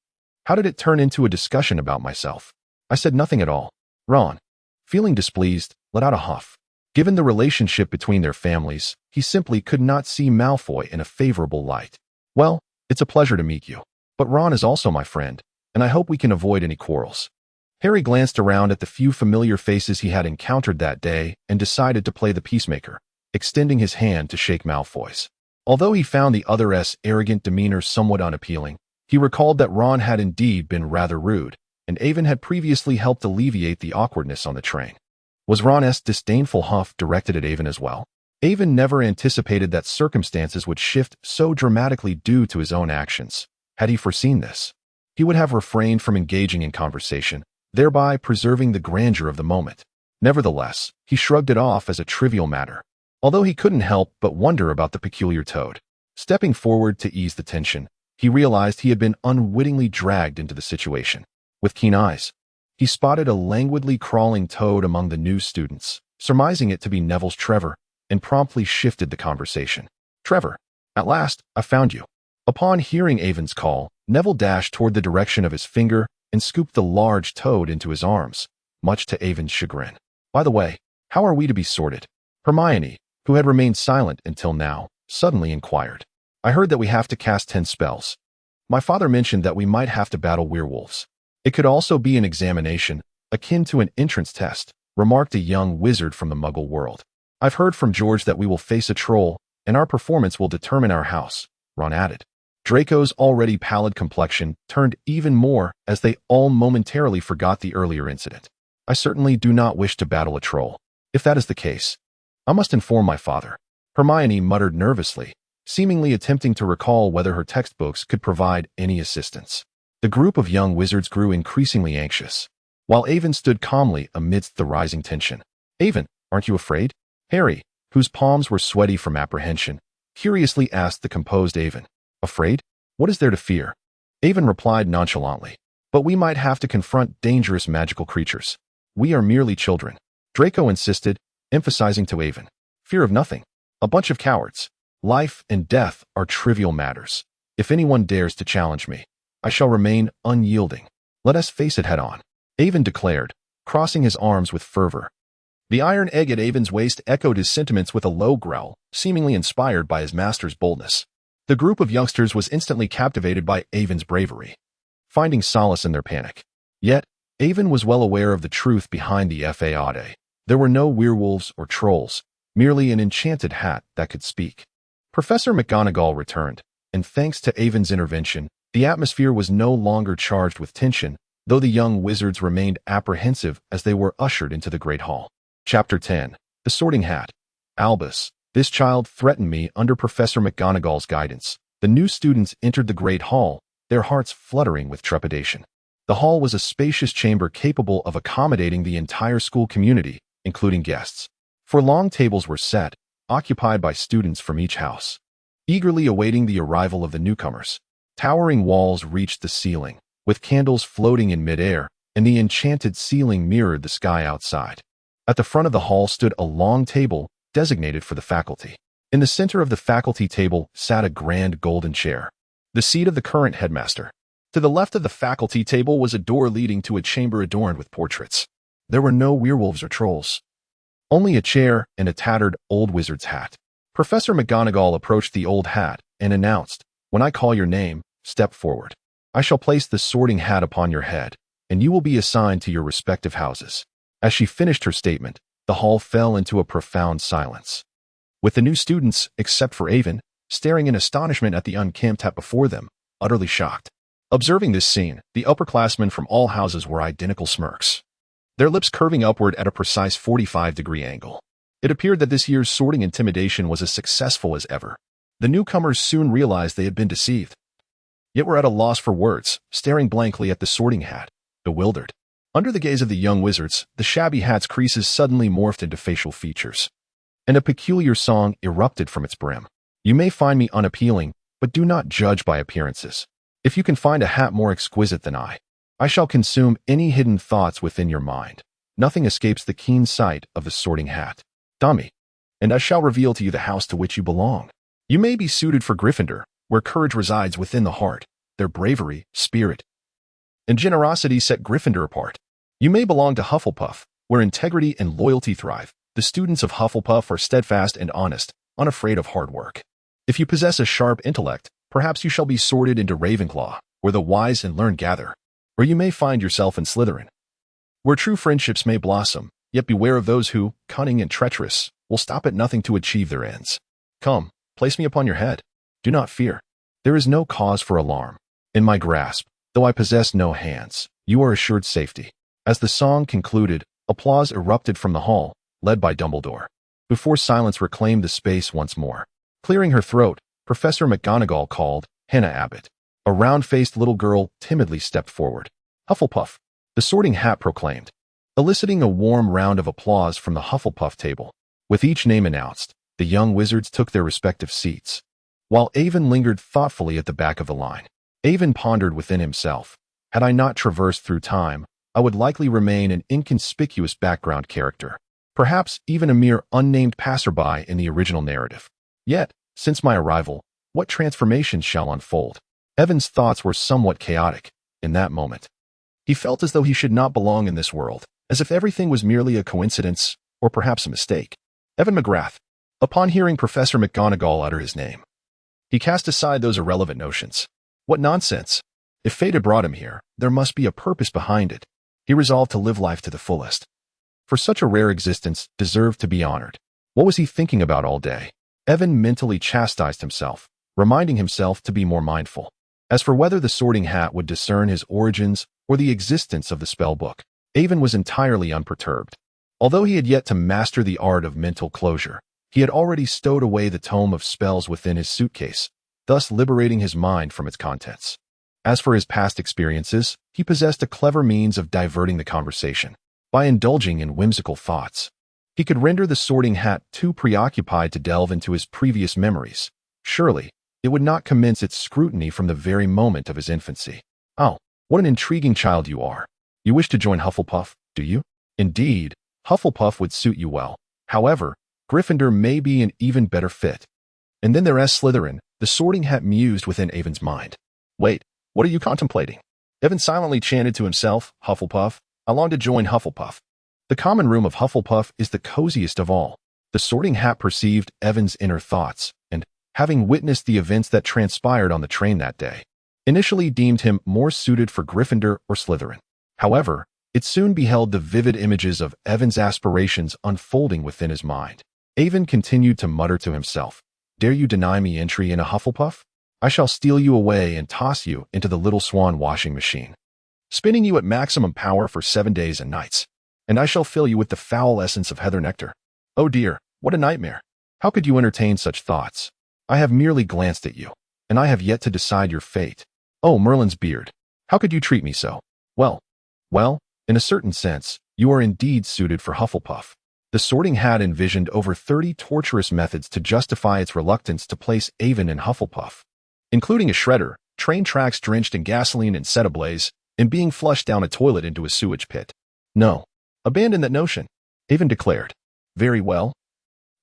How did it turn into a discussion about myself? I said nothing at all. Ron, feeling displeased, let out a huff. Given the relationship between their families, he simply could not see Malfoy in a favorable light. Well, it's a pleasure to meet you. But Ron is also my friend, and I hope we can avoid any quarrels. Harry glanced around at the few familiar faces he had encountered that day and decided to play the peacemaker, extending his hand to shake Malfoy's. Although he found the other's arrogant demeanor somewhat unappealing, he recalled that Ron had indeed been rather rude, and Avon had previously helped alleviate the awkwardness on the train. Was Ron's disdainful huff directed at Avon as well? Avon never anticipated that circumstances would shift so dramatically due to his own actions. Had he foreseen this, he would have refrained from engaging in conversation, thereby preserving the grandeur of the moment. Nevertheless, he shrugged it off as a trivial matter, although he couldn't help but wonder about the peculiar toad. Stepping forward to ease the tension, he realized he had been unwittingly dragged into the situation. With keen eyes, he spotted a languidly crawling toad among the new students, surmising it to be Neville's Trevor, and promptly shifted the conversation. Trevor, at last, I found you. Upon hearing Avon's call, Neville dashed toward the direction of his finger and scooped the large toad into his arms, much to Avon's chagrin. By the way, how are we to be sorted? Hermione, who had remained silent until now, suddenly inquired. I heard that we have to cast 10 spells. My father mentioned that we might have to battle werewolves. It could also be an examination, akin to an entrance test, remarked a young wizard from the Muggle world. I've heard from George that we will face a troll, and our performance will determine our house, Ron added. Draco's already pallid complexion turned even more as they all momentarily forgot the earlier incident. I certainly do not wish to battle a troll. If that is the case, I must inform my father. Hermione muttered nervously, seemingly attempting to recall whether her textbooks could provide any assistance. The group of young wizards grew increasingly anxious, while Avon stood calmly amidst the rising tension. Avon, aren't you afraid? Harry, whose palms were sweaty from apprehension, curiously asked the composed Avon. Afraid? What is there to fear? Avon replied nonchalantly. But we might have to confront dangerous magical creatures. We are merely children. Draco insisted, emphasizing to Avon. Fear of nothing. A bunch of cowards. Life and death are trivial matters. If anyone dares to challenge me, I shall remain unyielding. Let us face it head on, Avon declared, crossing his arms with fervor. The iron egg at Avon's waist echoed his sentiments with a low growl, seemingly inspired by his master's boldness. The group of youngsters was instantly captivated by Avon's bravery, finding solace in their panic. Yet, Avon was well aware of the truth behind the faade. There were no werewolves or trolls, merely an enchanted hat that could speak. Professor McGonagall returned, and thanks to Avon's intervention, the atmosphere was no longer charged with tension, though the young wizards remained apprehensive as they were ushered into the Great Hall. Chapter 10. The Sorting Hat. Albus. This child threatened me under Professor McGonagall's guidance. The new students entered the Great Hall, their hearts fluttering with trepidation. The hall was a spacious chamber capable of accommodating the entire school community, including guests. For long tables were set, occupied by students from each house, eagerly awaiting the arrival of the newcomers. Towering walls reached the ceiling, with candles floating in midair, and the enchanted ceiling mirrored the sky outside. At the front of the hall stood a long table designated for the faculty. In the center of the faculty table sat a grand golden chair, the seat of the current headmaster. To the left of the faculty table was a door leading to a chamber adorned with portraits. There were no werewolves or trolls, only a chair and a tattered old wizard's hat. Professor McGonagall approached the old hat and announced, "When I call your name, step forward. I shall place the sorting hat upon your head, and you will be assigned to your respective houses." As she finished her statement, the hall fell into a profound silence, with the new students, except for Avon, staring in astonishment at the unkempt hat before them, utterly shocked. Observing this scene, the upperclassmen from all houses wore identical smirks. their lips curving upward at a precise 45-degree angle. It appeared that this year's sorting intimidation was as successful as ever. The newcomers soon realized they had been deceived, yet were at a loss for words, staring blankly at the sorting hat, bewildered. Under the gaze of the young wizards, the shabby hat's creases suddenly morphed into facial features, and a peculiar song erupted from its brim. You may find me unappealing, but do not judge by appearances. If you can find a hat more exquisite than I shall consume any hidden thoughts within your mind. Nothing escapes the keen sight of the sorting hat. Dummy, and I shall reveal to you the house to which you belong. You may be suited for Gryffindor, where courage resides within the heart. Their bravery, spirit, and generosity set Gryffindor apart. You may belong to Hufflepuff, where integrity and loyalty thrive. The students of Hufflepuff are steadfast and honest, unafraid of hard work. If you possess a sharp intellect, perhaps you shall be sorted into Ravenclaw, where the wise and learned gather. Or you may find yourself in Slytherin, where true friendships may blossom, yet beware of those who, cunning and treacherous, will stop at nothing to achieve their ends. Come, place me upon your head. Do not fear. There is no cause for alarm. In my grasp, though I possess no hands, you are assured safety. As the song concluded, applause erupted from the hall, led by Dumbledore. Before silence reclaimed the space once more, clearing her throat, Professor McGonagall called, "Hannah Abbott." A round-faced little girl timidly stepped forward. "Hufflepuff," the sorting hat proclaimed, eliciting a warm round of applause from the Hufflepuff table. With each name announced, the young wizards took their respective seats, while Avon lingered thoughtfully at the back of the line. Avon pondered within himself, had I not traversed through time, I would likely remain an inconspicuous background character, perhaps even a mere unnamed passerby in the original narrative. Yet, since my arrival, what transformations shall unfold? Evan's thoughts were somewhat chaotic in that moment. He felt as though he should not belong in this world, as if everything was merely a coincidence or perhaps a mistake. Evan McGrath. Upon hearing Professor McGonagall utter his name, he cast aside those irrelevant notions. What nonsense! If fate had brought him here, there must be a purpose behind it. He resolved to live life to the fullest. For such a rare existence deserved to be honored. What was he thinking about all day? Evan mentally chastised himself, reminding himself to be more mindful. As for whether the sorting hat would discern his origins or the existence of the spell book, Avon was entirely unperturbed. Although he had yet to master the art of mental closure, he had already stowed away the tome of spells within his suitcase, thus liberating his mind from its contents. As for his past experiences, he possessed a clever means of diverting the conversation. By indulging in whimsical thoughts, he could render the sorting hat too preoccupied to delve into his previous memories. Surely, it would not commence its scrutiny from the very moment of his infancy. Oh, what an intriguing child you are. You wish to join Hufflepuff, do you? Indeed, Hufflepuff would suit you well. However, Gryffindor may be an even better fit. And then there's Slytherin, the sorting hat mused within Avon's mind. Wait, what are you contemplating? Evan silently chanted to himself, Hufflepuff, I long to join Hufflepuff. The common room of Hufflepuff is the coziest of all. The sorting hat perceived Evan's inner thoughts, and, having witnessed the events that transpired on the train that day, initially deemed him more suited for Gryffindor or Slytherin. However, it soon beheld the vivid images of Evan's aspirations unfolding within his mind. Avon continued to mutter to himself, Dare you deny me entry in a Hufflepuff? I shall steal you away and toss you into the Little Swan washing machine, spinning you at maximum power for 7 days and nights, and I shall fill you with the foul essence of heather nectar. Oh dear, what a nightmare. How could you entertain such thoughts? I have merely glanced at you, and I have yet to decide your fate. Oh, Merlin's beard, how could you treat me so? Well, in a certain sense, you are indeed suited for Hufflepuff. The sorting hat envisioned over 30 torturous methods to justify its reluctance to place Avon in Hufflepuff, including a shredder, train tracks drenched in gasoline and set ablaze, and being flushed down a toilet into a sewage pit. No, abandon that notion, Avon declared. Very well.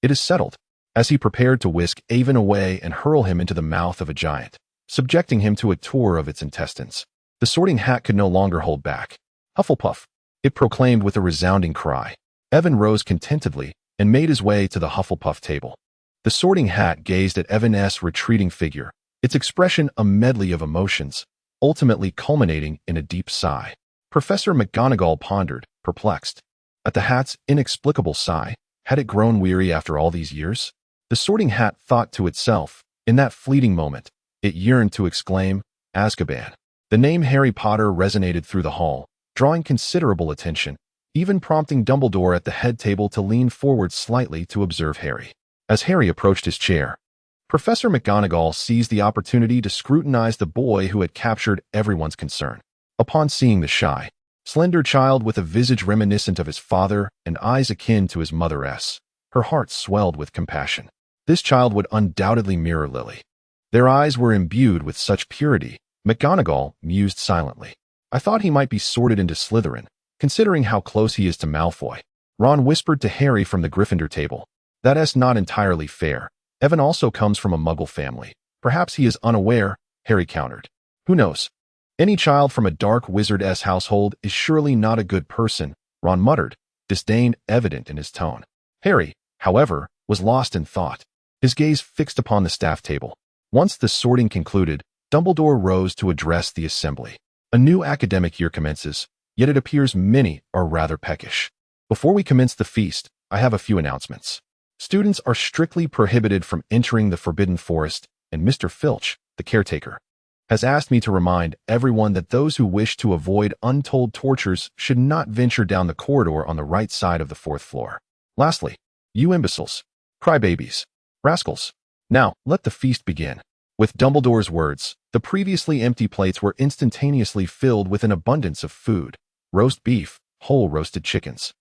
It is settled. As he prepared to whisk Avon away and hurl him into the mouth of a giant, subjecting him to a tour of its intestines, the sorting hat could no longer hold back. Hufflepuff, it proclaimed with a resounding cry. Evan rose contentedly and made his way to the Hufflepuff table. The sorting hat gazed at Evan's retreating figure, its expression a medley of emotions, ultimately culminating in a deep sigh. Professor McGonagall pondered, perplexed. At the hat's inexplicable sigh, had it grown weary after all these years? The sorting hat thought to itself, in that fleeting moment, it yearned to exclaim, Azkaban. The name Harry Potter resonated through the hall, drawing considerable attention, even prompting Dumbledore at the head table to lean forward slightly to observe Harry. As Harry approached his chair, Professor McGonagall seized the opportunity to scrutinize the boy who had captured everyone's concern. Upon seeing the shy, slender child with a visage reminiscent of his father and eyes akin to his mother's, her heart swelled with compassion. This child would undoubtedly mirror Lily. Their eyes were imbued with such purity, McGonagall mused silently. I thought he might be sorted into Slytherin, considering how close he is to Malfoy. Ron whispered to Harry from the Gryffindor table. That's not entirely fair. Evan also comes from a Muggle family. Perhaps he is unaware, Harry countered. Who knows? Any child from a dark wizard's household is surely not a good person, Ron muttered, disdain evident in his tone. Harry, however, was lost in thought, his gaze fixed upon the staff table. Once the sorting concluded, Dumbledore rose to address the assembly. A new academic year commences, yet it appears many are rather peckish. Before we commence the feast, I have a few announcements. Students are strictly prohibited from entering the Forbidden Forest, and Mr. Filch, the caretaker, has asked me to remind everyone that those who wish to avoid untold tortures should not venture down the corridor on the right side of the 4th floor. Lastly, you imbeciles, crybabies, rascals, now let the feast begin. With Dumbledore's words, the previously empty plates were instantaneously filled with an abundance of food: roast beef, whole roasted chickens,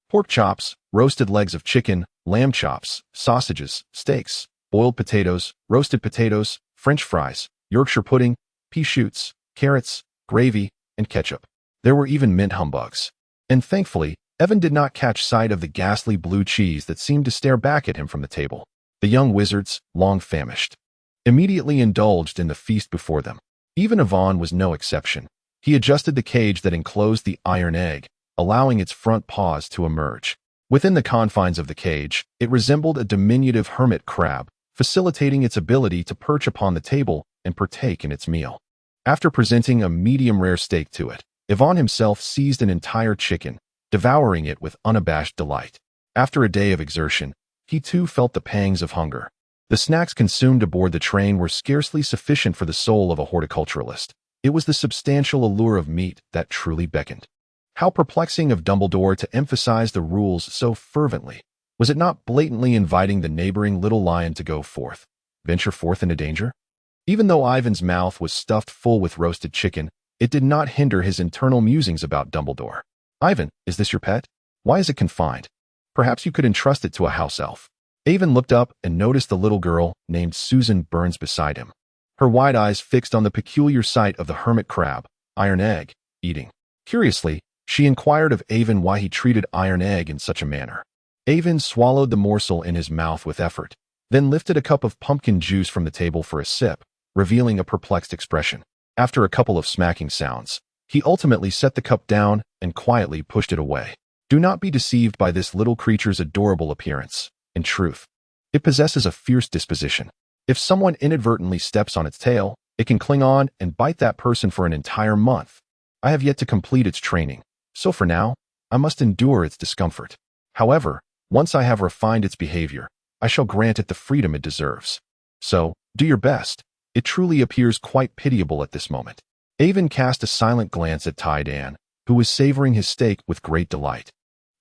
pork chops, roasted legs of chicken, lamb chops, sausages, steaks, boiled potatoes, roasted potatoes, French fries, Yorkshire pudding, pea shoots, carrots, gravy, and ketchup. There were even mint humbugs. And thankfully, Evan did not catch sight of the ghastly blue cheese that seemed to stare back at him from the table. The young wizards, long famished, immediately indulged in the feast before them. Even Yvonne was no exception. He adjusted the cage that enclosed the iron egg, allowing its front paws to emerge. Within the confines of the cage, it resembled a diminutive hermit crab, facilitating its ability to perch upon the table and partake in its meal. After presenting a medium-rare steak to it, Yvonne himself seized an entire chicken, devouring it with unabashed delight. After a day of exertion, he too felt the pangs of hunger. The snacks consumed aboard the train were scarcely sufficient for the soul of a horticulturalist. It was the substantial allure of meat that truly beckoned. How perplexing of Dumbledore to emphasize the rules so fervently. Was it not blatantly inviting the neighboring little lion to venture forth into danger? Even though Ivan's mouth was stuffed full with roasted chicken, it did not hinder his internal musings about Dumbledore. Ivan, is this your pet? Why is it confined? Perhaps you could entrust it to a house elf. Ivan looked up and noticed the little girl named Susan Burns beside him, her wide eyes fixed on the peculiar sight of the hermit crab, Iron Egg, eating. Curiously, she inquired of Ivan why he treated Iron Egg in such a manner. Ivan swallowed the morsel in his mouth with effort, then lifted a cup of pumpkin juice from the table for a sip, revealing a perplexed expression. After a couple of smacking sounds, he ultimately set the cup down and quietly pushed it away. Do not be deceived by this little creature's adorable appearance. In truth, it possesses a fierce disposition. If someone inadvertently steps on its tail, it can cling on and bite that person for an entire month. I have yet to complete its training, so for now, I must endure its discomfort. However, once I have refined its behavior, I shall grant it the freedom it deserves. So, do your best. It truly appears quite pitiable at this moment. Ivan cast a silent glance at Diagon, who was savoring his steak with great delight,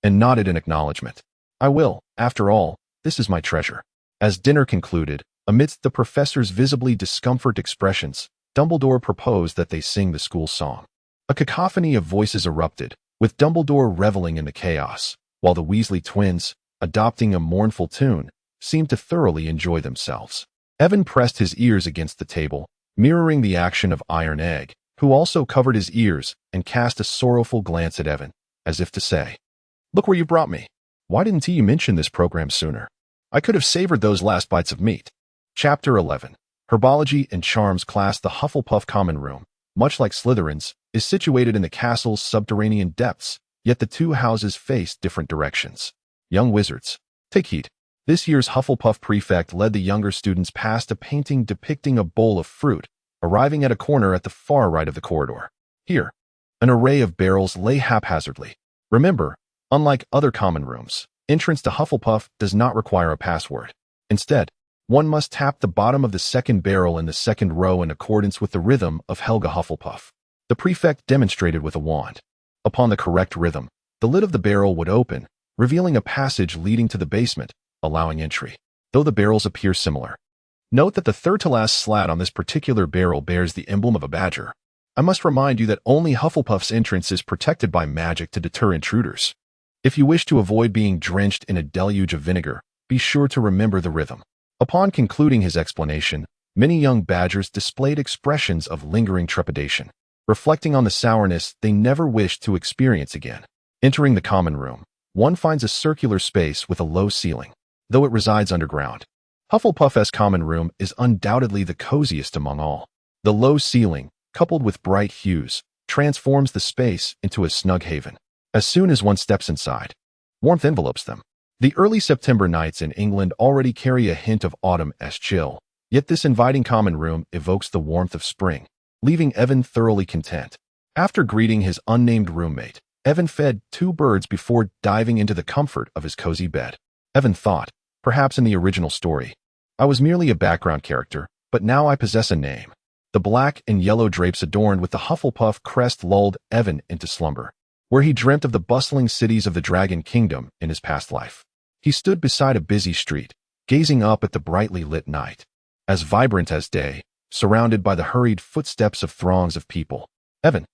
and nodded in acknowledgement. I will, after all, this is my treasure. As dinner concluded, amidst the professor's visibly discomfort expressions, Dumbledore proposed that they sing the school song. A cacophony of voices erupted, with Dumbledore reveling in the chaos, while the Weasley twins, adopting a mournful tune, seemed to thoroughly enjoy themselves. Evan pressed his ears against the table, mirroring the action of Iron Egg, who also covered his ears and cast a sorrowful glance at Evan, as if to say, "Look where you brought me. Why didn't you mention this program sooner? I could have savored those last bites of meat." Chapter 11. Herbology and Charms class. The Hufflepuff Common Room, much like Slytherin's, is situated in the castle's subterranean depths, yet the two houses face different directions. Young wizards, take heed. This year's Hufflepuff prefect led the younger students past a painting depicting a bowl of fruit, arriving at a corner at the far right of the corridor. Here, an array of barrels lay haphazardly. Remember, unlike other common rooms, entrance to Hufflepuff does not require a password. Instead, one must tap the bottom of the second barrel in the second row in accordance with the rhythm of Helga Hufflepuff. The prefect demonstrated with a wand. Upon the correct rhythm, the The lid of the barrel would open, revealing a passage leading to the basement, allowing entry, though the barrels appear similar. Note that the third-to-last slat on this particular barrel bears the emblem of a badger. I must remind you that only Hufflepuff's entrance is protected by magic to deter intruders. If you wish to avoid being drenched in a deluge of vinegar, be sure to remember the rhythm. Upon concluding his explanation, many young badgers displayed expressions of lingering trepidation, reflecting on the sourness they never wished to experience again. Entering the common room, one finds a circular space with a low ceiling, though it resides underground. Hufflepuff's common room is undoubtedly the coziest among all. The low ceiling, coupled with bright hues, transforms the space into a snug haven. As soon as one steps inside, warmth envelopes them. The early September nights in England already carry a hint of autumn's chill, yet this inviting common room evokes the warmth of spring, leaving Evan thoroughly content. After greeting his unnamed roommate, Evan fed 2 birds before diving into the comfort of his cozy bed. Evan thought, perhaps in the original story, I was merely a background character, but now I possess a name. The black and yellow drapes adorned with the Hufflepuff crest lulled Evan into slumber, where he dreamt of the bustling cities of the Dragon Kingdom in his past life. He stood beside a busy street, gazing up at the brightly lit night, as vibrant as day, surrounded by the hurried footsteps of throngs of people. Evan,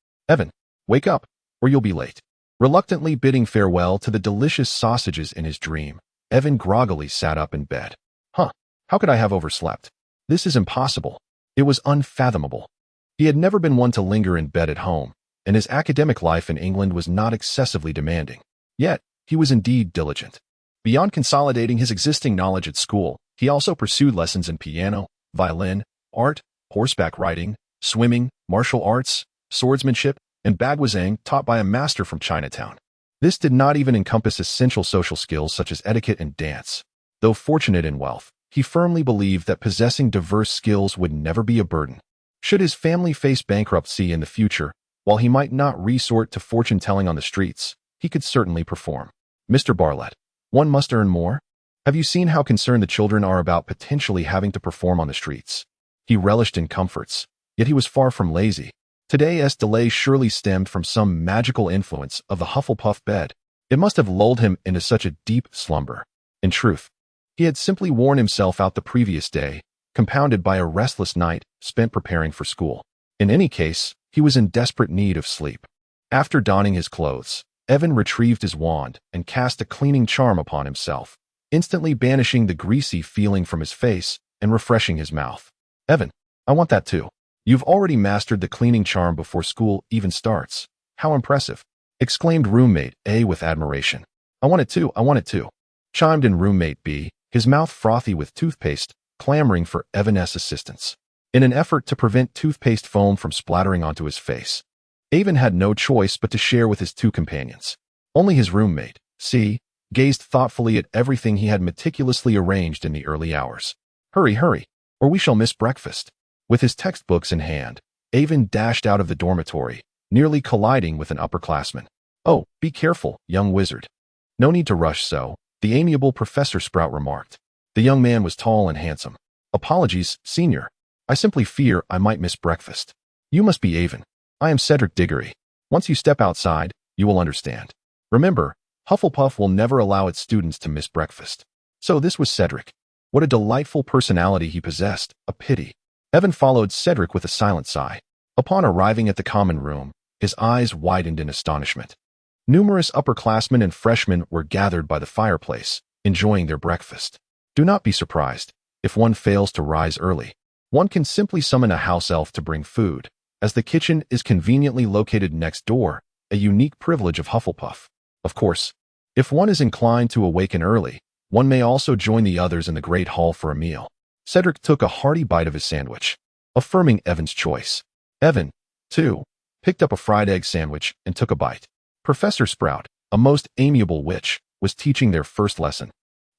wake up, or you'll be late. Reluctantly bidding farewell to the delicious sausages in his dream, Evan groggily sat up in bed. How could I have overslept? This is impossible. It was unfathomable. He had never been one to linger in bed at home, and his academic life in England was not excessively demanding. Yet, he was indeed diligent. Beyond consolidating his existing knowledge at school, he also pursued lessons in piano, violin, art, horseback riding, swimming, martial arts, swordsmanship, and bagwazang taught by a master from Chinatown. This did not even encompass essential social skills such as etiquette and dance. Though fortunate in wealth, he firmly believed that possessing diverse skills would never be a burden. Should his family face bankruptcy in the future, while he might not resort to fortune-telling on the streets, he could certainly perform. Mr. Bartlett, one must earn more? Have you seen how concerned the children are about potentially having to perform on the streets? He relished in comforts, yet he was far from lazy. Today's delay surely stemmed from some magical influence of the Hufflepuff bed. It must have lulled him into such a deep slumber. In truth, he had simply worn himself out the previous day, compounded by a restless night spent preparing for school. In any case, he was in desperate need of sleep. After donning his clothes, Evan retrieved his wand and cast a cleaning charm upon himself, instantly banishing the greasy feeling from his face and refreshing his mouth. Evan, I want that too. You've already mastered the cleaning charm before school even starts. How impressive, exclaimed roommate A with admiration. I want it too, chimed in roommate B, his mouth frothy with toothpaste, clamoring for Evan's assistance. In an effort to prevent toothpaste foam from splattering onto his face, Evan had no choice but to share with his 2 companions. Only his roommate, C, gazed thoughtfully at everything he had meticulously arranged in the early hours. Hurry, or we shall miss breakfast. With his textbooks in hand, Evan dashed out of the dormitory, nearly colliding with an upperclassman. Oh, be careful, young wizard. No need to rush so, the amiable Professor Sprout remarked. The young man was tall and handsome. Apologies, senior. I simply fear I might miss breakfast. You must be Evan. I am Cedric Diggory. Once you step outside, you will understand. Remember, Hufflepuff will never allow its students to miss breakfast. So this was Cedric. What a delightful personality he possessed, a pity. Evan followed Cedric with a silent sigh. Upon arriving at the common room, his eyes widened in astonishment. Numerous upperclassmen and freshmen were gathered by the fireplace, enjoying their breakfast. Do not be surprised if one fails to rise early. One can simply summon a house elf to bring food, as the kitchen is conveniently located next door, a unique privilege of Hufflepuff. Of course, if one is inclined to awaken early, one may also join the others in the Great Hall for a meal. Cedric took a hearty bite of his sandwich, affirming Evan's choice. Evan, too, picked up a fried egg sandwich and took a bite. Professor Sprout, a most amiable witch, was teaching their first lesson,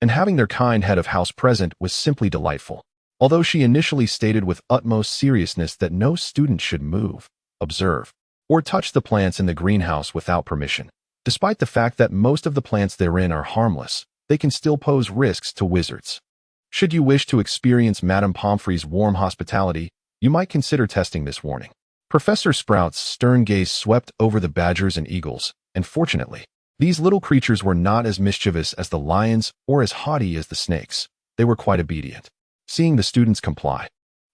and having their kind head of house present was simply delightful. Although she initially stated with utmost seriousness that no student should move, observe, or touch the plants in the greenhouse without permission. Despite the fact that most of the plants therein are harmless, they can still pose risks to wizards. Should you wish to experience Madame Pomfrey's warm hospitality, you might consider testing this warning. Professor Sprout's stern gaze swept over the badgers and eagles, and fortunately, These little creatures were not as mischievous as the lions or as haughty as the snakes. They were quite obedient. Seeing the students comply,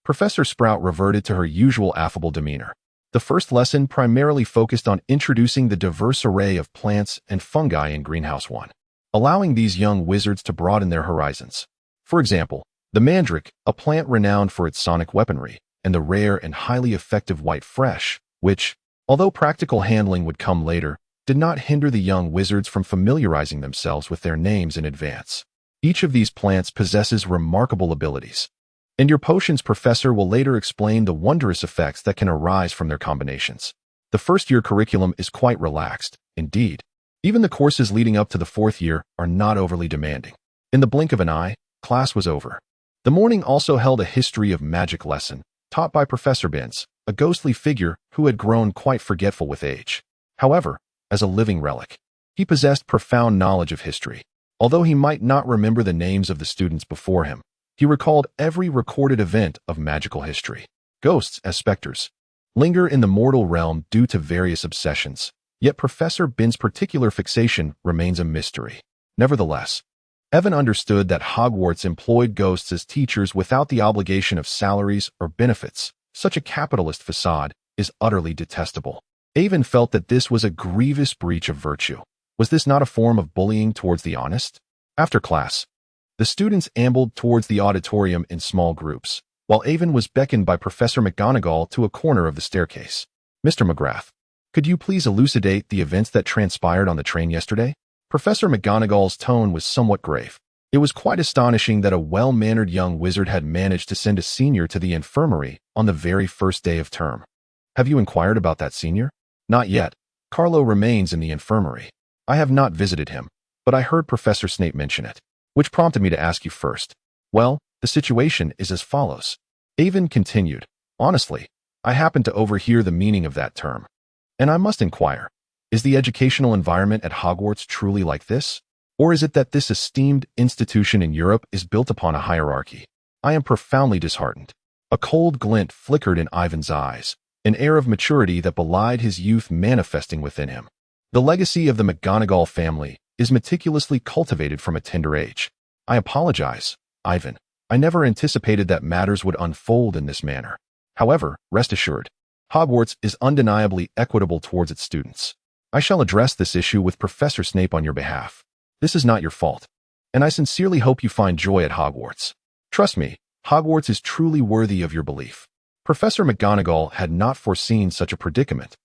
Professor Sprout reverted to her usual affable demeanor. The first lesson primarily focused on introducing the diverse array of plants and fungi in Greenhouse 1, allowing these young wizards to broaden their horizons. For example, the mandrake, a plant renowned for its sonic weaponry, and the rare and highly effective white fresh, which, although practical handling would come later, did not hinder the young wizards from familiarizing themselves with their names in advance. Each of these plants possesses remarkable abilities, and your potions professor will later explain the wondrous effects that can arise from their combinations. The first-year curriculum is quite relaxed, indeed. Even the courses leading up to the fourth year are not overly demanding. In the blink of an eye, class was over. The morning also held a history of magic lesson, taught by Professor Binns, a ghostly figure who had grown quite forgetful with age. However, as a living relic, he possessed profound knowledge of history. Although he might not remember the names of the students before him, he recalled every recorded event of magical history. Ghosts, as specters, linger in the mortal realm due to various obsessions, yet Professor Binns' particular fixation remains a mystery. Nevertheless, Evan understood that Hogwarts employed ghosts as teachers without the obligation of salaries or benefits. Such a capitalist facade is utterly detestable. Avon felt that this was a grievous breach of virtue. Was this not a form of bullying towards the honest? After class, the students ambled towards the auditorium in small groups, while Avon was beckoned by Professor McGonagall to a corner of the staircase. Mr. McGrath, could you please elucidate the events that transpired on the train yesterday? Professor McGonagall's tone was somewhat grave. It was quite astonishing that a well-mannered young wizard had managed to send a senior to the infirmary on the very first day of term. Have you inquired about that senior? Not yet. Carlo remains in the infirmary. I have not visited him, but I heard Professor Snape mention it, which prompted me to ask you first. Well, the situation is as follows. Avon continued. Honestly, I happened to overhear the meaning of that term, and I must inquire, is the educational environment at Hogwarts truly like this? Or is it that this esteemed institution in Europe is built upon a hierarchy? I am profoundly disheartened. A cold glint flickered in Ivan's eyes, an air of maturity that belied his youth manifesting within him. The legacy of the McGonagall family is meticulously cultivated from a tender age. I apologize, Ivan. I never anticipated that matters would unfold in this manner. However, rest assured, Hogwarts is undeniably equitable towards its students. I shall address this issue with Professor Snape on your behalf. This is not your fault, and I sincerely hope you find joy at Hogwarts. Trust me, Hogwarts is truly worthy of your belief. Professor McGonagall had not foreseen such a predicament,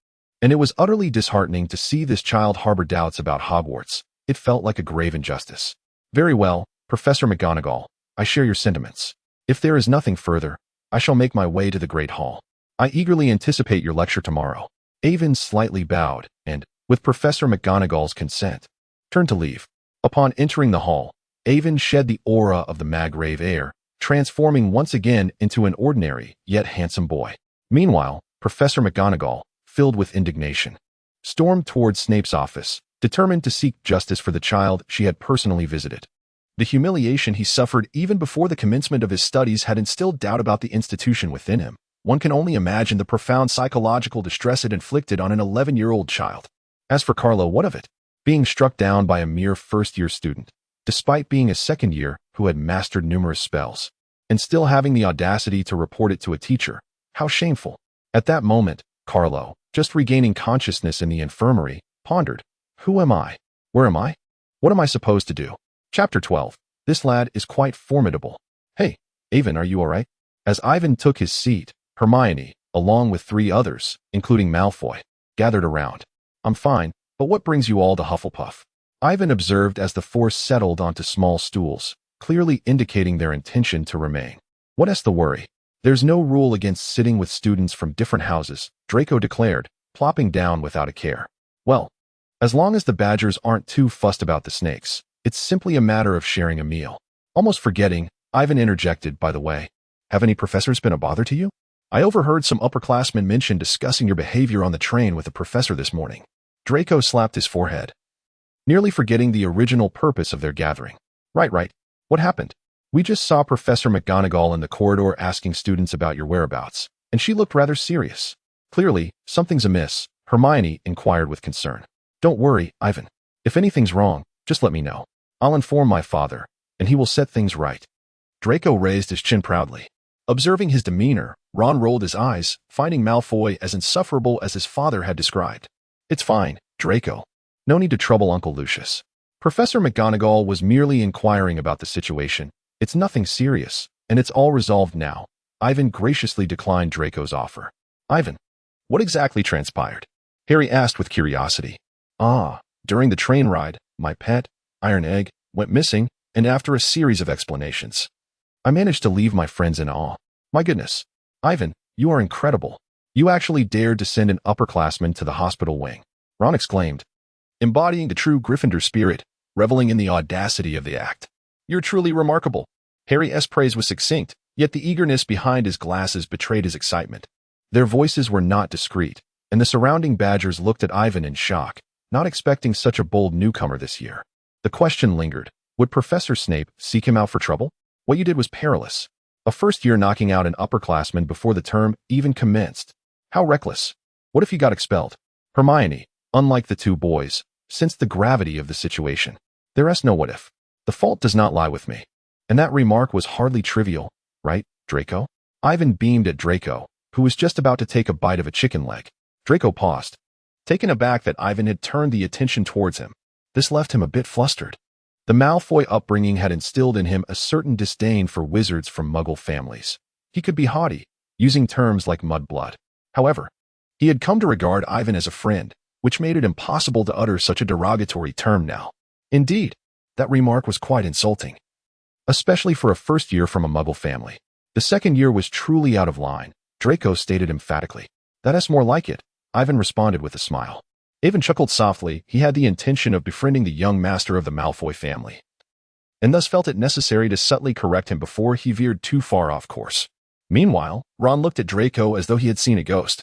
and it was utterly disheartening to see this child harbor doubts about Hogwarts. It felt like a grave injustice. Very well, Professor McGonagall, I share your sentiments. If there is nothing further, I shall make my way to the Great Hall. I eagerly anticipate your lecture tomorrow. Avon slightly bowed, and, with Professor McGonagall's consent, turned to leave. Upon entering the hall, Avon shed the aura of the Maggrave heir, transforming once again into an ordinary, yet handsome boy. Meanwhile, Professor McGonagall, filled with indignation, stormed towards Snape's office, determined to seek justice for the child she had personally visited. The humiliation he suffered even before the commencement of his studies had instilled doubt about the institution within him. One can only imagine the profound psychological distress it inflicted on an 11-year-old child. As for Carlo, what of it? Being struck down by a mere first-year student, despite being a second-year who had mastered numerous spells, and still having the audacity to report it to a teacher. How shameful. At that moment, Carlo, just regaining consciousness in the infirmary, pondered, who am I? Where am I? What am I supposed to do? Chapter 12. This lad is quite formidable. Hey, Avon, are you all right? As Ivan took his seat, Hermione, along with 3 others, including Malfoy, gathered around. I'm fine, but what brings you all to Hufflepuff? Ivan observed as the 4 settled onto small stools, clearly indicating their intention to remain. What's the worry? There's no rule against sitting with students from different houses, Draco declared, plopping down without a care. Well, as long as the Badgers aren't too fussed about the snakes, it's simply a matter of sharing a meal. Almost forgetting, Ivan interjected, by the way, have any professors been a bother to you? I overheard some upperclassmen mention discussing your behavior on the train with a professor this morning. Draco slapped his forehead, nearly forgetting the original purpose of their gathering. Right. What happened? We just saw Professor McGonagall in the corridor asking students about your whereabouts, and she looked rather serious. Clearly, something's amiss, Hermione inquired with concern. Don't worry, Ivan. If anything's wrong, just let me know. I'll inform my father, and he will set things right. Draco raised his chin proudly. Observing his demeanor, Ron rolled his eyes, finding Malfoy as insufferable as his father had described. It's fine, Draco. No need to trouble Uncle Lucius. Professor McGonagall was merely inquiring about the situation. It's nothing serious, and it's all resolved now. Ivan graciously declined Draco's offer. Ivan, what exactly transpired? Harry asked with curiosity. During the train ride, my pet, Iron Egg, went missing, and after a series of explanations, I managed to leave my friends in awe. My goodness, Ivan, you are incredible. You actually dared to send an upperclassman to the hospital wing, Ron exclaimed, embodying the true Gryffindor spirit, reveling in the audacity of the act. You're truly remarkable. Harry's praise was succinct, yet the eagerness behind his glasses betrayed his excitement. Their voices were not discreet, and the surrounding Badgers looked at Ivan in shock, not expecting such a bold newcomer this year. The question lingered. Would Professor Snape seek him out for trouble? What you did was perilous. A first year knocking out an upperclassman before the term even commenced. How reckless. What if he got expelled? Hermione, unlike the two boys, sensed the gravity of the situation. There's no what if. The fault does not lie with me. And that remark was hardly trivial, right, Draco? Ivan beamed at Draco, who was just about to take a bite of a chicken leg. Draco paused, taken aback that Ivan had turned the attention towards him. This left him a bit flustered. The Malfoy upbringing had instilled in him a certain disdain for wizards from Muggle families. He could be haughty, using terms like mudblood. However, he had come to regard Ivan as a friend, which made it impossible to utter such a derogatory term now. Indeed, that remark was quite insulting, especially for a first year from a Muggle family. The second year was truly out of line, Draco stated emphatically. That's more like it, Ivan responded with a smile. Ivan chuckled softly. He had the intention of befriending the young master of the Malfoy family, and thus felt it necessary to subtly correct him before he veered too far off course. Meanwhile, Ron looked at Draco as though he had seen a ghost,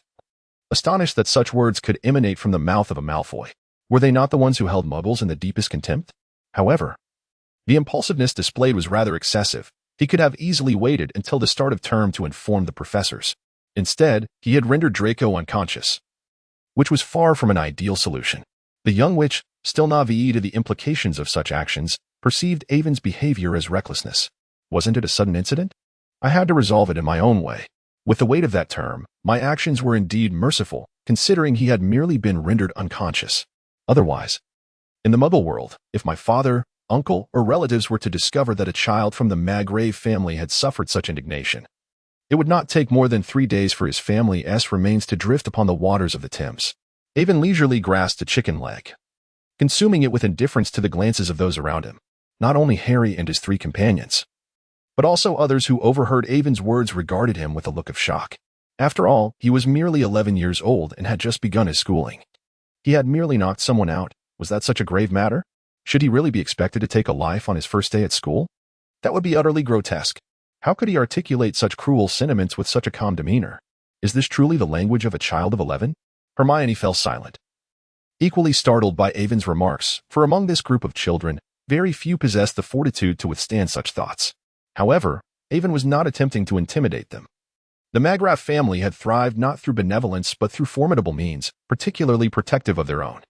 astonished that such words could emanate from the mouth of a Malfoy. Were they not the ones who held Muggles in the deepest contempt? However, the impulsiveness displayed was rather excessive. He could have easily waited until the start of term to inform the professors. Instead, he had rendered Draco unconscious, which was far from an ideal solution. The young witch, still naive to the implications of such actions, perceived Ivan's behavior as recklessness. Wasn't it a sudden incident? I had to resolve it in my own way. With the weight of that term, my actions were indeed merciful, considering he had merely been rendered unconscious. Otherwise, in the Muggle world, if my father, uncle, or relatives were to discover that a child from the Maggrave family had suffered such indignation, it would not take more than 3 days for his family's remains to drift upon the waters of the Thames. Ivan leisurely grasped a chicken leg, consuming it with indifference to the glances of those around him, not only Harry and his 3 companions, but also others who overheard Ivan's words regarded him with a look of shock. After all, he was merely 11 years old and had just begun his schooling. He had merely knocked someone out. Was that such a grave matter? Should he really be expected to take a life on his first day at school? That would be utterly grotesque. How could he articulate such cruel sentiments with such a calm demeanor? Is this truly the language of a child of 11? Hermione fell silent, equally startled by Ivan's remarks, for among this group of children, very few possessed the fortitude to withstand such thoughts. However, Ivan was not attempting to intimidate them. The Maggrave family had thrived not through benevolence but through formidable means, particularly protective of their own.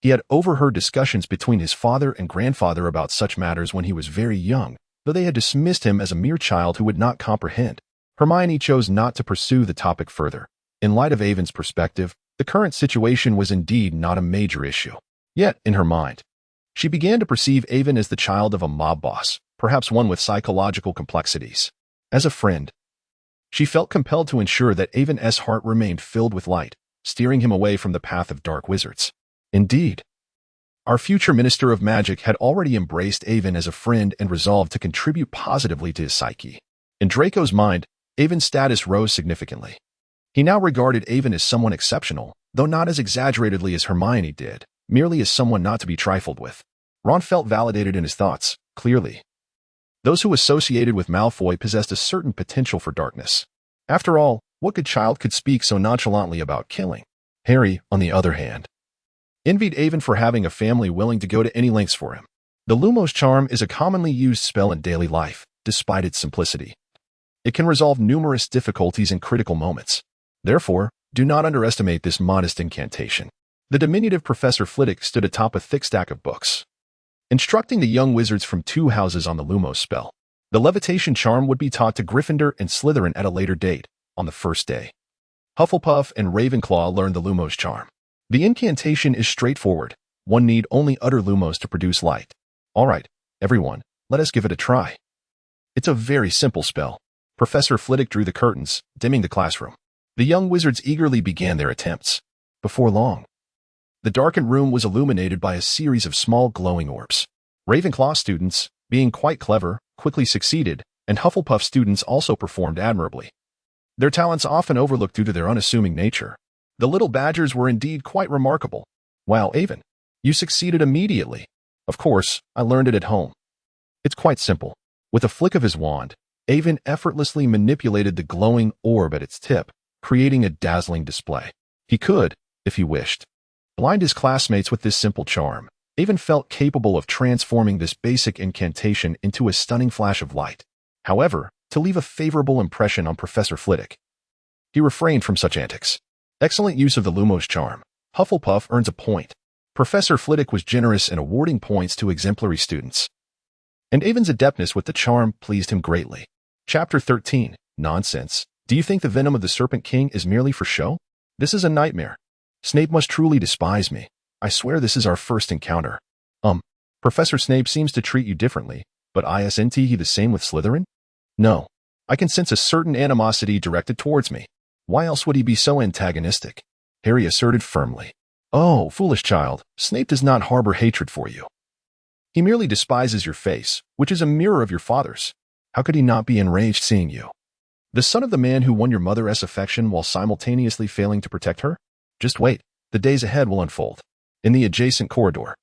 He had overheard discussions between his father and grandfather about such matters when he was very young, though they had dismissed him as a mere child who would not comprehend. Hermione chose not to pursue the topic further. In light of Ivan's perspective, the current situation was indeed not a major issue. Yet, in her mind, she began to perceive Ivan as the child of a mob boss, perhaps one with psychological complexities. As a friend, she felt compelled to ensure that Ivan's heart remained filled with light, steering him away from the path of dark wizards. Indeed, our future Minister of Magic had already embraced Ivan as a friend and resolved to contribute positively to his psyche. In Draco's mind, Ivan's status rose significantly. He now regarded Ivan as someone exceptional, though not as exaggeratedly as Hermione did, merely as someone not to be trifled with. Ron felt validated in his thoughts, clearly. Those who associated with Malfoy possessed a certain potential for darkness. After all, what good child could speak so nonchalantly about killing? Harry, on the other hand, envied Ivan for having a family willing to go to any lengths for him. The Lumos charm is a commonly used spell in daily life, despite its simplicity. It can resolve numerous difficulties in critical moments. Therefore, do not underestimate this modest incantation. The diminutive Professor Flitwick stood atop a thick stack of books, instructing the young wizards from 2 houses on the Lumos spell. The levitation charm would be taught to Gryffindor and Slytherin at a later date, on the first day. Hufflepuff and Ravenclaw learned the Lumos charm. The incantation is straightforward. One need only utter Lumos to produce light. All right, everyone, let us give it a try. It's a very simple spell. Professor Flitwick drew the curtains, dimming the classroom. The young wizards eagerly began their attempts. Before long, the darkened room was illuminated by a series of small glowing orbs. Ravenclaw students, being quite clever, quickly succeeded, and Hufflepuff students also performed admirably. Their talents often overlooked due to their unassuming nature. The little badgers were indeed quite remarkable. Wow, Avon, you succeeded immediately. Of course, I learned it at home. It's quite simple. With a flick of his wand, Avon effortlessly manipulated the glowing orb at its tip, creating a dazzling display. He could, if he wished, blind his classmates with this simple charm. Avon felt capable of transforming this basic incantation into a stunning flash of light. However, to leave a favorable impression on Professor Flitwick, he refrained from such antics. Excellent use of the Lumos charm. Hufflepuff earns a point. Professor Flitwick was generous in awarding points to exemplary students, and Avon's adeptness with the charm pleased him greatly. Chapter 13. Nonsense. Do you think the venom of the Serpent King is merely for show? This is a nightmare. Snape must truly despise me. I swear this is our first encounter. Professor Snape seems to treat you differently, but isn't he the same with Slytherin? No. I can sense a certain animosity directed towards me. Why else would he be so antagonistic? Harry asserted firmly. Oh, foolish child, Snape does not harbor hatred for you. He merely despises your face, which is a mirror of your father's. How could he not be enraged seeing you? The son of the man who won your mother's affection while simultaneously failing to protect her? Just wait, the days ahead will unfold. In the adjacent corridor,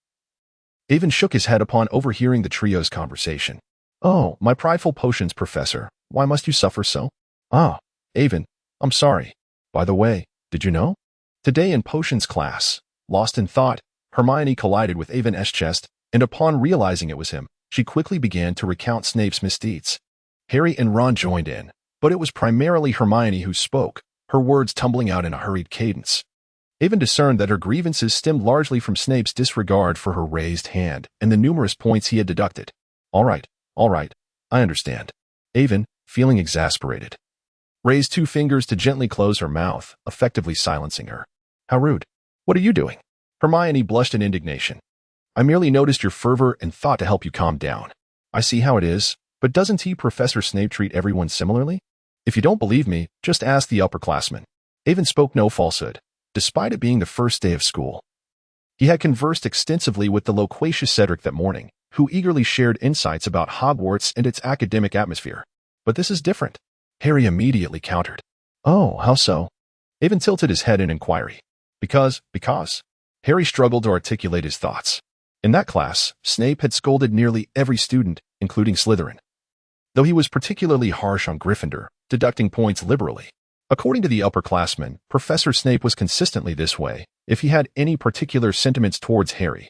Avon shook his head upon overhearing the trio's conversation. Oh, my prideful potions, Professor, why must you suffer so? Ah, Avon, I'm sorry. By the way, did you know? Today in potions class, lost in thought, Hermione collided with Avon's chest, and upon realizing it was him, she quickly began to recount Snape's misdeeds. Harry and Ron joined in, but it was primarily Hermione who spoke, her words tumbling out in a hurried cadence. Avon discerned that her grievances stemmed largely from Snape's disregard for her raised hand and the numerous points he had deducted. All right, I understand. Avon, feeling exasperated, raised 2 fingers to gently close her mouth, effectively silencing her. How rude. What are you doing? Hermione blushed in indignation. I merely noticed your fervor and thought to help you calm down. I see how it is, but doesn't Professor Snape treat everyone similarly? If you don't believe me, just ask the upperclassmen. Avon spoke no falsehood, despite it being the first day of school. He had conversed extensively with the loquacious Cedric that morning, who eagerly shared insights about Hogwarts and its academic atmosphere. But this is different. Harry immediately countered. Oh, how so? Avon tilted his head in inquiry. Because. Harry struggled to articulate his thoughts. In that class, Snape had scolded nearly every student, including Slytherin, though he was particularly harsh on Gryffindor, deducting points liberally. According to the upperclassmen, Professor Snape was consistently this way. If he had any particular sentiments towards Harry,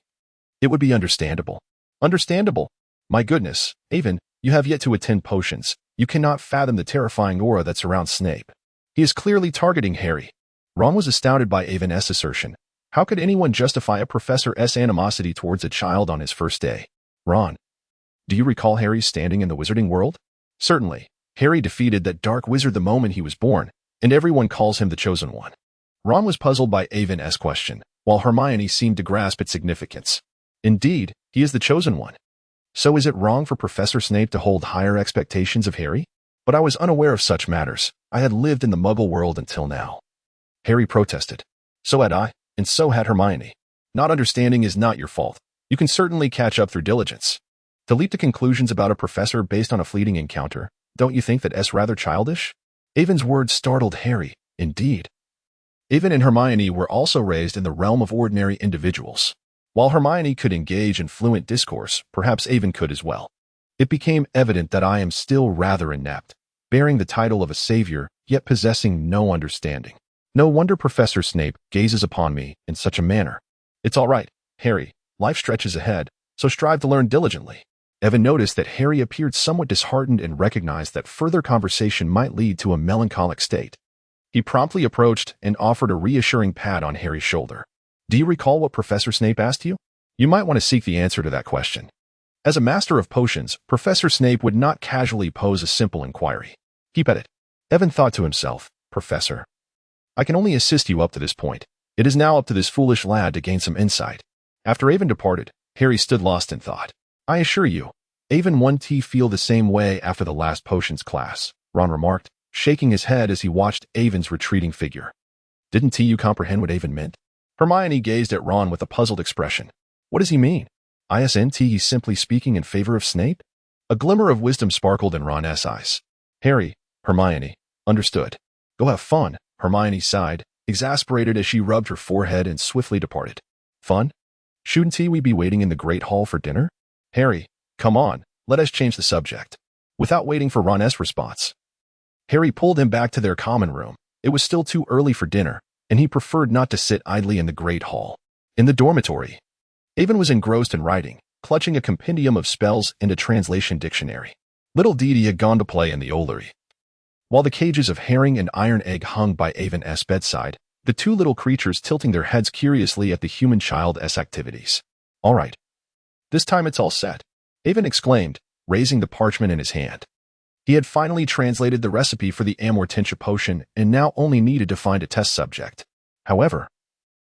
it would be understandable. Understandable? My goodness, Avon, you have yet to attend potions. You cannot fathom the terrifying aura that surrounds Snape. He is clearly targeting Harry. Ron was astounded by Avon's assertion. How could anyone justify a professor's animosity towards a child on his first day? Ron, do you recall Harry's standing in the wizarding world? Certainly. Harry defeated that dark wizard the moment he was born, and everyone calls him the Chosen One. Ron was puzzled by Avon's question, while Hermione seemed to grasp its significance. Indeed, he is the Chosen One. So is it wrong for Professor Snape to hold higher expectations of Harry? But I was unaware of such matters. I had lived in the Muggle world until now. Harry protested. So had I, and so had Hermione. Not understanding is not your fault. You can certainly catch up through diligence. To leap to conclusions about a professor based on a fleeting encounter, don't you think that's rather childish? Avon's words startled Harry. Indeed. Avon and Hermione were also raised in the realm of ordinary individuals. While Hermione could engage in fluent discourse, perhaps Avon could as well. It became evident that I am still rather inept, bearing the title of a savior, yet possessing no understanding. No wonder Professor Snape gazes upon me in such a manner. It's all right, Harry. Life stretches ahead, so strive to learn diligently. Avon noticed that Harry appeared somewhat disheartened and recognized that further conversation might lead to a melancholic state. He promptly approached and offered a reassuring pat on Harry's shoulder. Do you recall what Professor Snape asked you? You might want to seek the answer to that question. As a master of potions, Professor Snape would not casually pose a simple inquiry. Keep at it. Evan thought to himself, Professor, I can only assist you up to this point. It is now up to this foolish lad to gain some insight. After Avon departed, Harry stood lost in thought. I assure you, Avon won't feel the same way after the last potions class, Ron remarked, shaking his head as he watched Avon's retreating figure. Didn't you comprehend what Avon meant? Hermione gazed at Ron with a puzzled expression. What does he mean? Isn't he simply speaking in favor of Snape? A glimmer of wisdom sparkled in Ron's eyes. Harry, Hermione, understood. Go have fun, Hermione sighed, exasperated as she rubbed her forehead and swiftly departed. Fun? Shouldn't we be waiting in the Great Hall for dinner? Harry, come on, let us change the subject. Without waiting for Ron's response, Harry pulled him back to their common room. It was still too early for dinner, and he preferred not to sit idly in the Great Hall. In the dormitory, Avon was engrossed in writing, clutching a compendium of spells and a translation dictionary. Little Didi had gone to play in the Ollery. While the cages of herring and iron egg hung by Avon's bedside, the two little creatures tilting their heads curiously at the human child's activities. All right. This time it's all set, Avon exclaimed, raising the parchment in his hand. He had finally translated the recipe for the Amortentia potion and now only needed to find a test subject. However,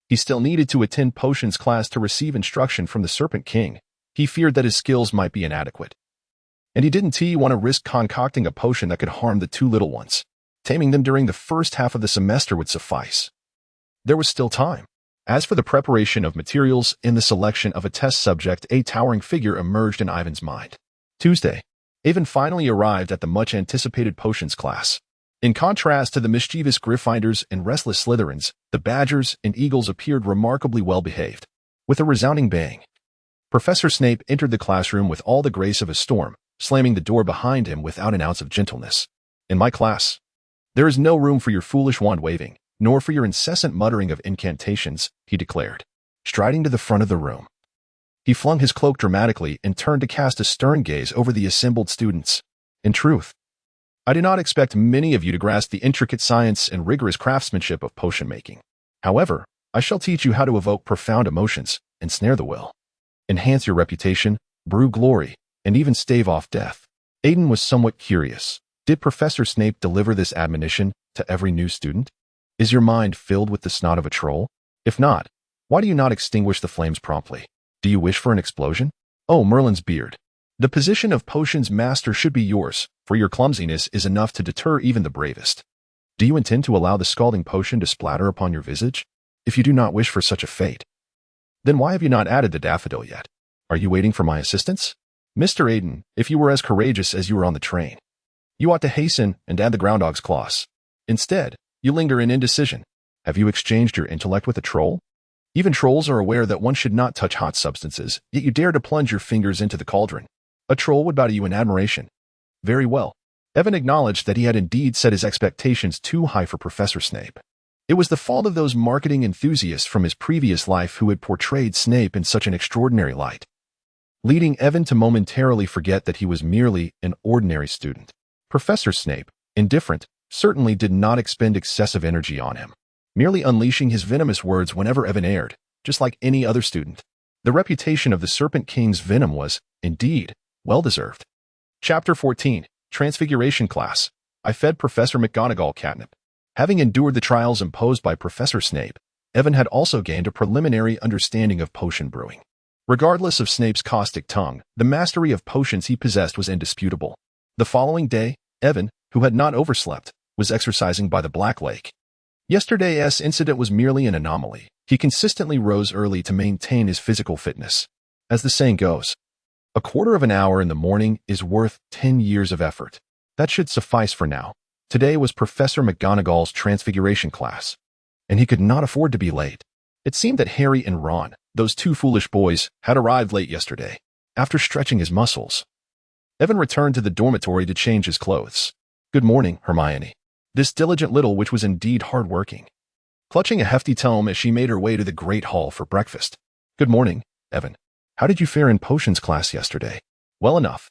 he still needed to attend potions class to receive instruction from the Serpent King. He feared that his skills might be inadequate. And he didn't want to risk concocting a potion that could harm the two little ones. Taming them during the first half of the semester would suffice. There was still time. As for the preparation of materials and the selection of a test subject, a towering figure emerged in Ivan's mind. Tuesday, Avon finally arrived at the much-anticipated potions class. In contrast to the mischievous Gryffindors and restless Slytherins, the Badgers and Eagles appeared remarkably well-behaved. With a resounding bang, Professor Snape entered the classroom with all the grace of a storm, slamming the door behind him without an ounce of gentleness. In my class, there is no room for your foolish wand-waving, nor for your incessant muttering of incantations, he declared. Striding to the front of the room, he flung his cloak dramatically and turned to cast a stern gaze over the assembled students. In truth, I do not expect many of you to grasp the intricate science and rigorous craftsmanship of potion making. However, I shall teach you how to evoke profound emotions, ensnare the will, enhance your reputation, brew glory, and even stave off death. Aiden was somewhat curious. Did Professor Snape deliver this admonition to every new student? Is your mind filled with the snot of a troll? If not, why do you not extinguish the flames promptly? Do you wish for an explosion? Oh, Merlin's beard. The position of potions master should be yours, for your clumsiness is enough to deter even the bravest. Do you intend to allow the scalding potion to splatter upon your visage? If you do not wish for such a fate, then why have you not added the daffodil yet? Are you waiting for my assistance? Mr. Aiden, if you were as courageous as you were on the train, you ought to hasten and add the groundhog's claws. Instead, you linger in indecision. Have you exchanged your intellect with a troll? Even trolls are aware that one should not touch hot substances, yet you dare to plunge your fingers into the cauldron. A troll would bow to you in admiration. Very well. Evan acknowledged that he had indeed set his expectations too high for Professor Snape. It was the fault of those marketing enthusiasts from his previous life who had portrayed Snape in such an extraordinary light, leading Evan to momentarily forget that he was merely an ordinary student. Professor Snape, indifferent, certainly did not expend excessive energy on him, merely unleashing his venomous words whenever Evan erred, just like any other student. The reputation of the Serpent King's venom was, indeed, well-deserved. Chapter 14, Transfiguration Class. I fed Professor McGonagall catnip. Having endured the trials imposed by Professor Snape, Evan had also gained a preliminary understanding of potion brewing. Regardless of Snape's caustic tongue, the mastery of potions he possessed was indisputable. The following day, Evan, who had not overslept, was exercising by the Black Lake. Yesterday's incident was merely an anomaly. He consistently rose early to maintain his physical fitness. As the saying goes, a quarter of an hour in the morning is worth 10 years of effort. That should suffice for now. Today was Professor McGonagall's Transfiguration class, and he could not afford to be late. It seemed that Harry and Ron, those two foolish boys, had arrived late yesterday. After stretching his muscles, Evan returned to the dormitory to change his clothes. Good morning, Hermione. This diligent little witch was indeed hard-working, clutching a hefty tome as she made her way to the Great Hall for breakfast. Good morning, Evan. How did you fare in potions class yesterday? Well enough.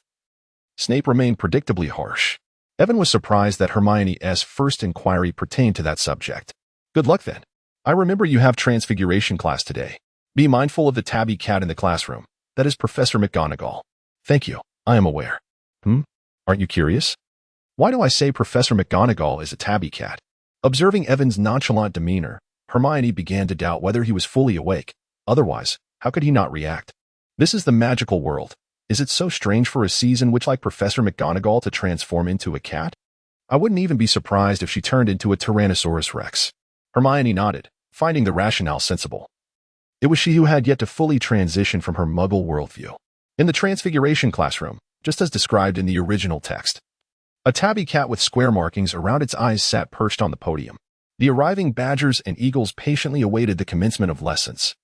Snape remained predictably harsh. Evan was surprised that Hermione's first inquiry pertained to that subject. Good luck then. I remember you have transfiguration class today. Be mindful of the tabby cat in the classroom. That is Professor McGonagall. Thank you. I am aware. Aren't you curious? Why do I say Professor McGonagall is a tabby cat? Observing Evan's nonchalant demeanor, Hermione began to doubt whether he was fully awake. Otherwise, how could he not react? This is the magical world. Is it so strange for a season witch like Professor McGonagall to transform into a cat? I wouldn't even be surprised if she turned into a Tyrannosaurus Rex. Hermione nodded, finding the rationale sensible. It was she who had yet to fully transition from her Muggle worldview. In the Transfiguration classroom, just as described in the original text, a tabby cat with square markings around its eyes sat perched on the podium. The arriving badgers and eagles patiently awaited the commencement of lessons.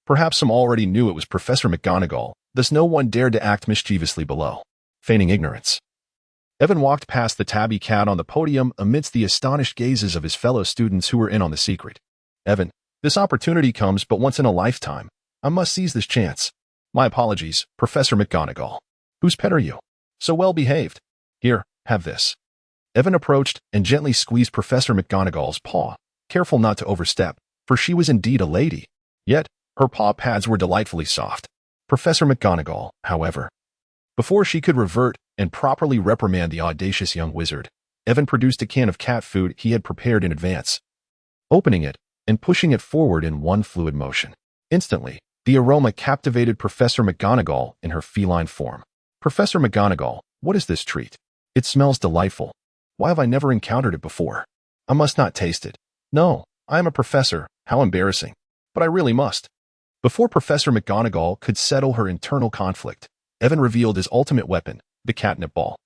Perhaps some already knew it was Professor McGonagall, thus no one dared to act mischievously below, feigning ignorance. Evan walked past the tabby cat on the podium amidst the astonished gazes of his fellow students who were in on the secret. Evan, this opportunity comes but once in a lifetime. I must seize this chance. My apologies, Professor McGonagall. Whose pet are you? So well behaved. Here, have this. Evan approached and gently squeezed Professor McGonagall's paw, careful not to overstep, for she was indeed a lady. Yet, her paw pads were delightfully soft. Professor McGonagall, however, before she could revert and properly reprimand the audacious young wizard, Evan produced a can of cat food he had prepared in advance, opening it and pushing it forward in one fluid motion. Instantly, the aroma captivated Professor McGonagall in her feline form. Professor McGonagall, what is this treat? It smells delightful. Why have I never encountered it before? I must not taste it. No, I am a professor. How embarrassing. But I really must. Before Professor McGonagall could settle her internal conflict, Evan revealed his ultimate weapon, the catnip ball.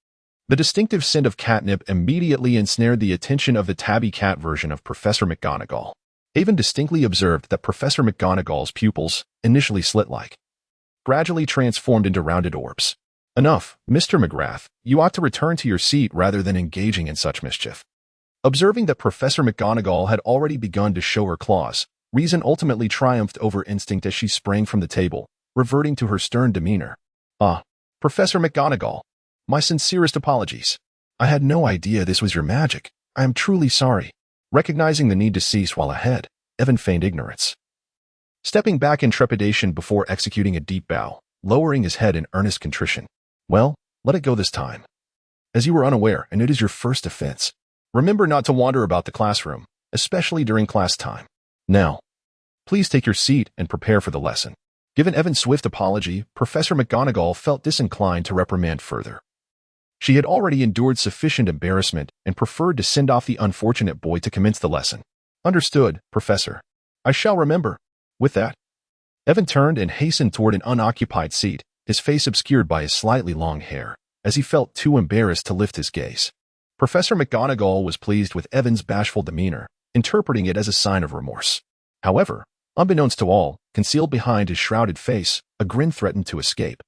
The distinctive scent of catnip immediately ensnared the attention of the tabby cat version of Professor McGonagall. Evan distinctly observed that Professor McGonagall's pupils, initially slit-like, gradually transformed into rounded orbs. Enough, Mr. McGrath, you ought to return to your seat rather than engaging in such mischief. Observing that Professor McGonagall had already begun to show her claws, reason ultimately triumphed over instinct as she sprang from the table, reverting to her stern demeanor. Professor McGonagall, my sincerest apologies. I had no idea this was your magic. I am truly sorry. Recognizing the need to cease while ahead, Evan feigned ignorance. Stepping back in trepidation before executing a deep bow, lowering his head in earnest contrition. Well, let it go this time. As you were unaware, and it is your first offense, remember not to wander about the classroom, especially during class time. Now, please take your seat and prepare for the lesson. Given Evan's swift apology, Professor McGonagall felt disinclined to reprimand further. She had already endured sufficient embarrassment and preferred to send off the unfortunate boy to commence the lesson. Understood, Professor. I shall remember. With that, Evan turned and hastened toward an unoccupied seat, his face obscured by his slightly long hair, as he felt too embarrassed to lift his gaze. Professor McGonagall was pleased with Evan's bashful demeanor, interpreting it as a sign of remorse. However, unbeknownst to all, concealed behind his shrouded face, a grin threatened to escape.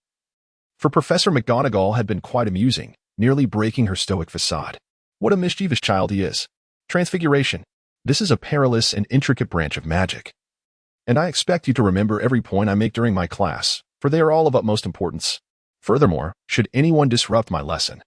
For Professor McGonagall had been quite amusing, nearly breaking her stoic facade. What a mischievous child he is. Transfiguration. This is a perilous and intricate branch of magic. And I expect you to remember every point I make during my class, for they are all of utmost importance. Furthermore, should anyone disrupt my lesson,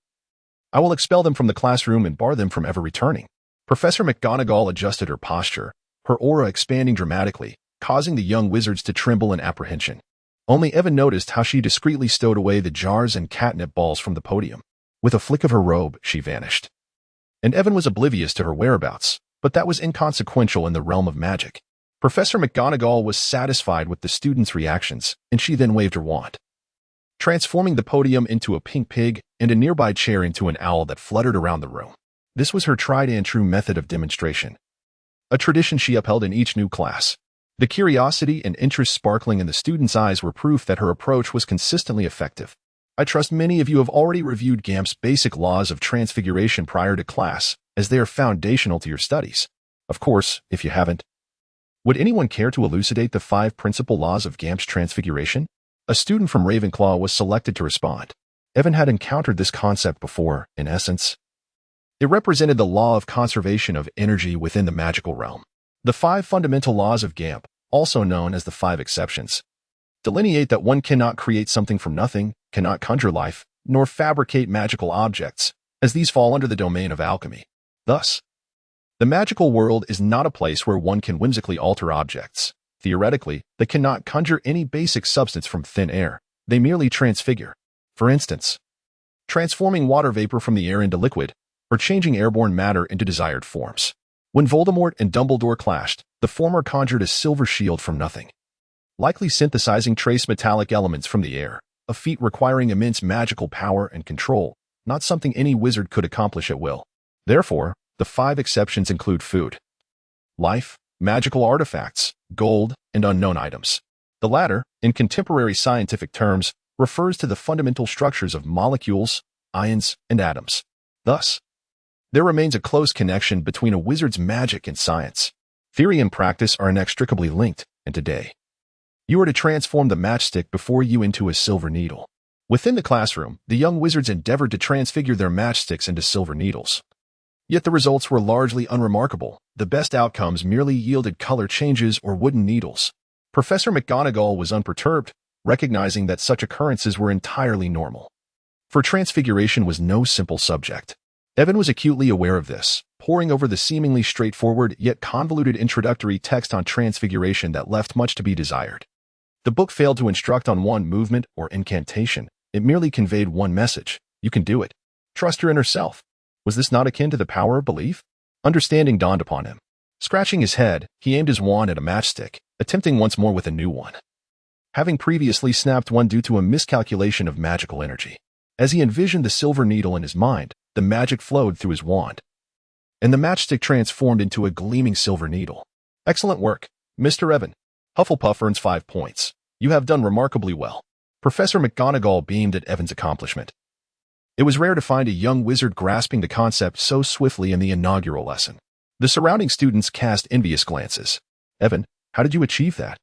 I will expel them from the classroom and bar them from ever returning. Professor McGonagall adjusted her posture, her aura expanding dramatically, causing the young wizards to tremble in apprehension. Only Evan noticed how she discreetly stowed away the jars and catnip balls from the podium. With a flick of her robe, she vanished. And Evan was oblivious to her whereabouts, but that was inconsequential in the realm of magic. Professor McGonagall was satisfied with the students' reactions, and she then waved her wand, transforming the podium into a pink pig and a nearby chair into an owl that fluttered around the room. This was her tried-and-true method of demonstration, a tradition she upheld in each new class. The curiosity and interest sparkling in the students' eyes were proof that her approach was consistently effective. I trust many of you have already reviewed GAMP's basic laws of transfiguration prior to class, as they are foundational to your studies. Of course, if you haven't, would anyone care to elucidate the 5 principal laws of GAMP's transfiguration? A student from Ravenclaw was selected to respond. Evan had encountered this concept before, in essence. It represented the law of conservation of energy within the magical realm. The 5 fundamental laws of GAMP, also known as the 5 exceptions, delineate that one cannot create something from nothing, cannot conjure life, nor fabricate magical objects, as these fall under the domain of alchemy. Thus, The magical world is not a place where one can whimsically alter objects. Theoretically, they cannot conjure any basic substance from thin air. They merely transfigure. For instance, transforming water vapor from the air into liquid, or changing airborne matter into desired forms. When Voldemort and Dumbledore clashed, the former conjured a silver shield from nothing, likely synthesizing trace metallic elements from the air, a feat requiring immense magical power and control, not something any wizard could accomplish at will. Therefore, the 5 exceptions include food, life, magical artifacts, gold, and unknown items. The latter, in contemporary scientific terms, refers to the fundamental structures of molecules, ions, and atoms. Thus, there remains a close connection between a wizard's magic and science. Theory and practice are inextricably linked, and today, you are to transform the matchstick before you into a silver needle. Within the classroom, the young wizards endeavored to transfigure their matchsticks into silver needles. Yet the results were largely unremarkable. The best outcomes merely yielded color changes or wooden needles. Professor McGonagall was unperturbed, recognizing that such occurrences were entirely normal. For transfiguration was no simple subject. Evan was acutely aware of this, poring over the seemingly straightforward yet convoluted introductory text on transfiguration that left much to be desired. The book failed to instruct on one movement or incantation. It merely conveyed one message: you can do it. Trust your inner self. Was this not akin to the power of belief? Understanding dawned upon him. Scratching his head, he aimed his wand at a matchstick, attempting once more with a new one, having previously snapped one due to a miscalculation of magical energy. As he envisioned the silver needle in his mind, the magic flowed through his wand, and the matchstick transformed into a gleaming silver needle. Excellent work, Mr. Evan. Hufflepuff earns 5 points. You have done remarkably well. Professor McGonagall beamed at Evan's accomplishment. It was rare to find a young wizard grasping the concept so swiftly in the inaugural lesson. The surrounding students cast envious glances. Evan, how did you achieve that?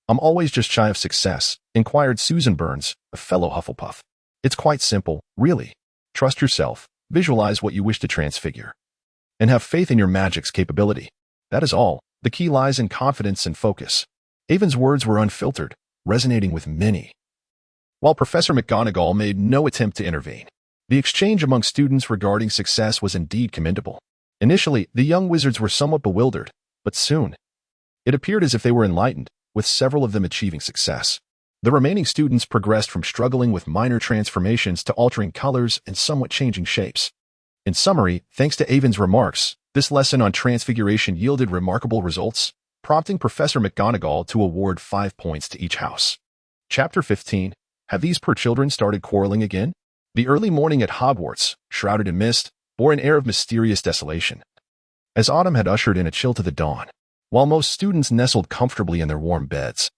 I'm always just shy of success, inquired Susan Burns, a fellow Hufflepuff. It's quite simple, really. Trust yourself, visualize what you wish to transfigure, and have faith in your magic's capability. That is all. The key lies in confidence and focus. Evan's words were unfiltered, resonating with many, while Professor McGonagall made no attempt to intervene. The exchange among students regarding success was indeed commendable. Initially, the young wizards were somewhat bewildered, but soon, it appeared as if they were enlightened, with several of them achieving success. The remaining students progressed from struggling with minor transformations to altering colors and somewhat changing shapes. In summary, thanks to Evan's remarks, this lesson on transfiguration yielded remarkable results, prompting Professor McGonagall to award 5 points to each house. Chapter 15. Have these poor children started quarreling again? The early morning at Hogwarts, shrouded in mist, bore an air of mysterious desolation, as autumn had ushered in a chill to the dawn. While most students nestled comfortably in their warm beds,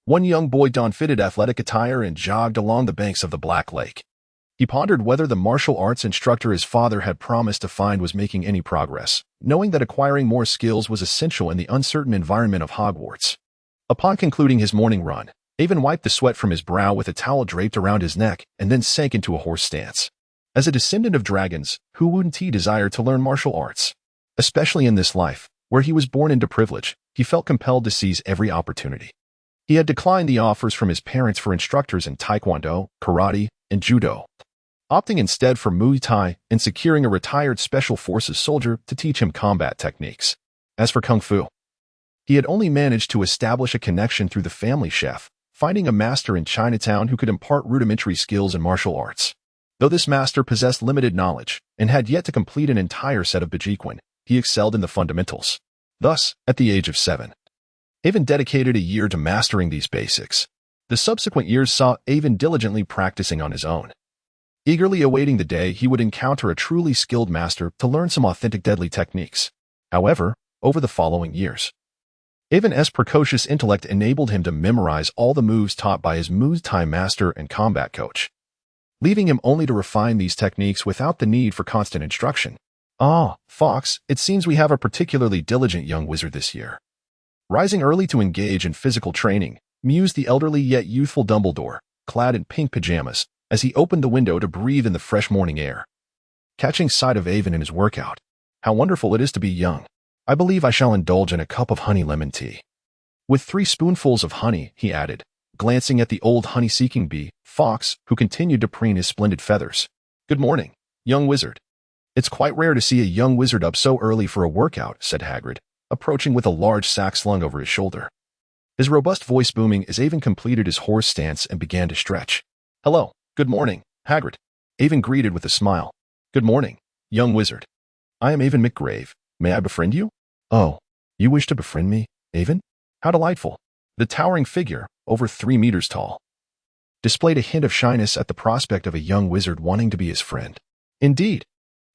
one young boy donned fitted athletic attire and jogged along the banks of the Black Lake. He pondered whether the martial arts instructor his father had promised to find was making any progress, knowing that acquiring more skills was essential in the uncertain environment of Hogwarts. Upon concluding his morning run, Evan wiped the sweat from his brow with a towel draped around his neck and then sank into a horse stance. As a descendant of dragons, who wouldn't he desire to learn martial arts? Especially in this life, where he was born into privilege, he felt compelled to seize every opportunity. He had declined the offers from his parents for instructors in Taekwondo, Karate, and Judo, opting instead for Muay Thai and securing a retired Special Forces soldier to teach him combat techniques. As for Kung Fu, he had only managed to establish a connection through the family chef, finding a master in Chinatown who could impart rudimentary skills in martial arts. Though this master possessed limited knowledge and had yet to complete an entire set of Bejequin, he excelled in the fundamentals. Thus, at the age of 7, Evan dedicated a year to mastering these basics. The subsequent years saw Evan diligently practicing on his own, eagerly awaiting the day he would encounter a truly skilled master to learn some authentic deadly techniques. However, over the following years, Evan's precocious intellect enabled him to memorize all the moves taught by his Muay Thai master and combat coach, leaving him only to refine these techniques without the need for constant instruction. Ah, Fox, it seems we have a particularly diligent young wizard this year. Rising early to engage in physical training, mused the elderly yet youthful Dumbledore, clad in pink pajamas, as he opened the window to breathe in the fresh morning air. Catching sight of Evan in his workout. How wonderful it is to be young. I believe I shall indulge in a cup of honey lemon tea. With 3 spoonfuls of honey, he added, glancing at the old honey-seeking bee, Fox, who continued to preen his splendid feathers. Good morning, young wizard. It's quite rare to see a young wizard up so early for a workout, said Hagrid, approaching with a large sack slung over his shoulder. His robust voice booming as Avon completed his horse stance and began to stretch. Hello, good morning, Hagrid. Avon greeted with a smile. Good morning, young wizard. I am Avon McGrave. May I befriend you? Oh, you wish to befriend me, Avon? How delightful. The towering figure, over 3 meters tall, displayed a hint of shyness at the prospect of a young wizard wanting to be his friend. Indeed.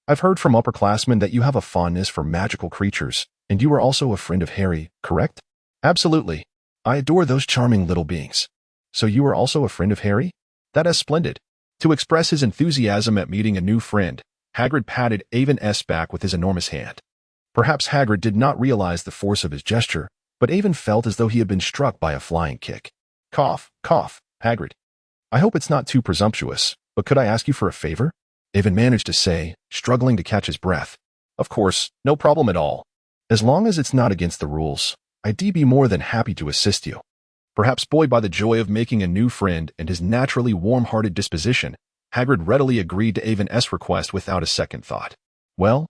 I've heard from upperclassmen that you have a fondness for magical creatures, and you are also a friend of Harry, correct? Absolutely. I adore those charming little beings. So you are also a friend of Harry? That is splendid. To express his enthusiasm at meeting a new friend, Hagrid patted Avon's back with his enormous hand. Perhaps Hagrid did not realize the force of his gesture, but Avon felt as though he had been struck by a flying kick. Cough, cough, Hagrid. I hope it's not too presumptuous, but could I ask you for a favor? Avon managed to say, struggling to catch his breath. Of course, no problem at all. As long as it's not against the rules, I'd be more than happy to assist you. Perhaps buoyed by the joy of making a new friend and his naturally warm-hearted disposition, Hagrid readily agreed to Avon's request without a second thought. Well,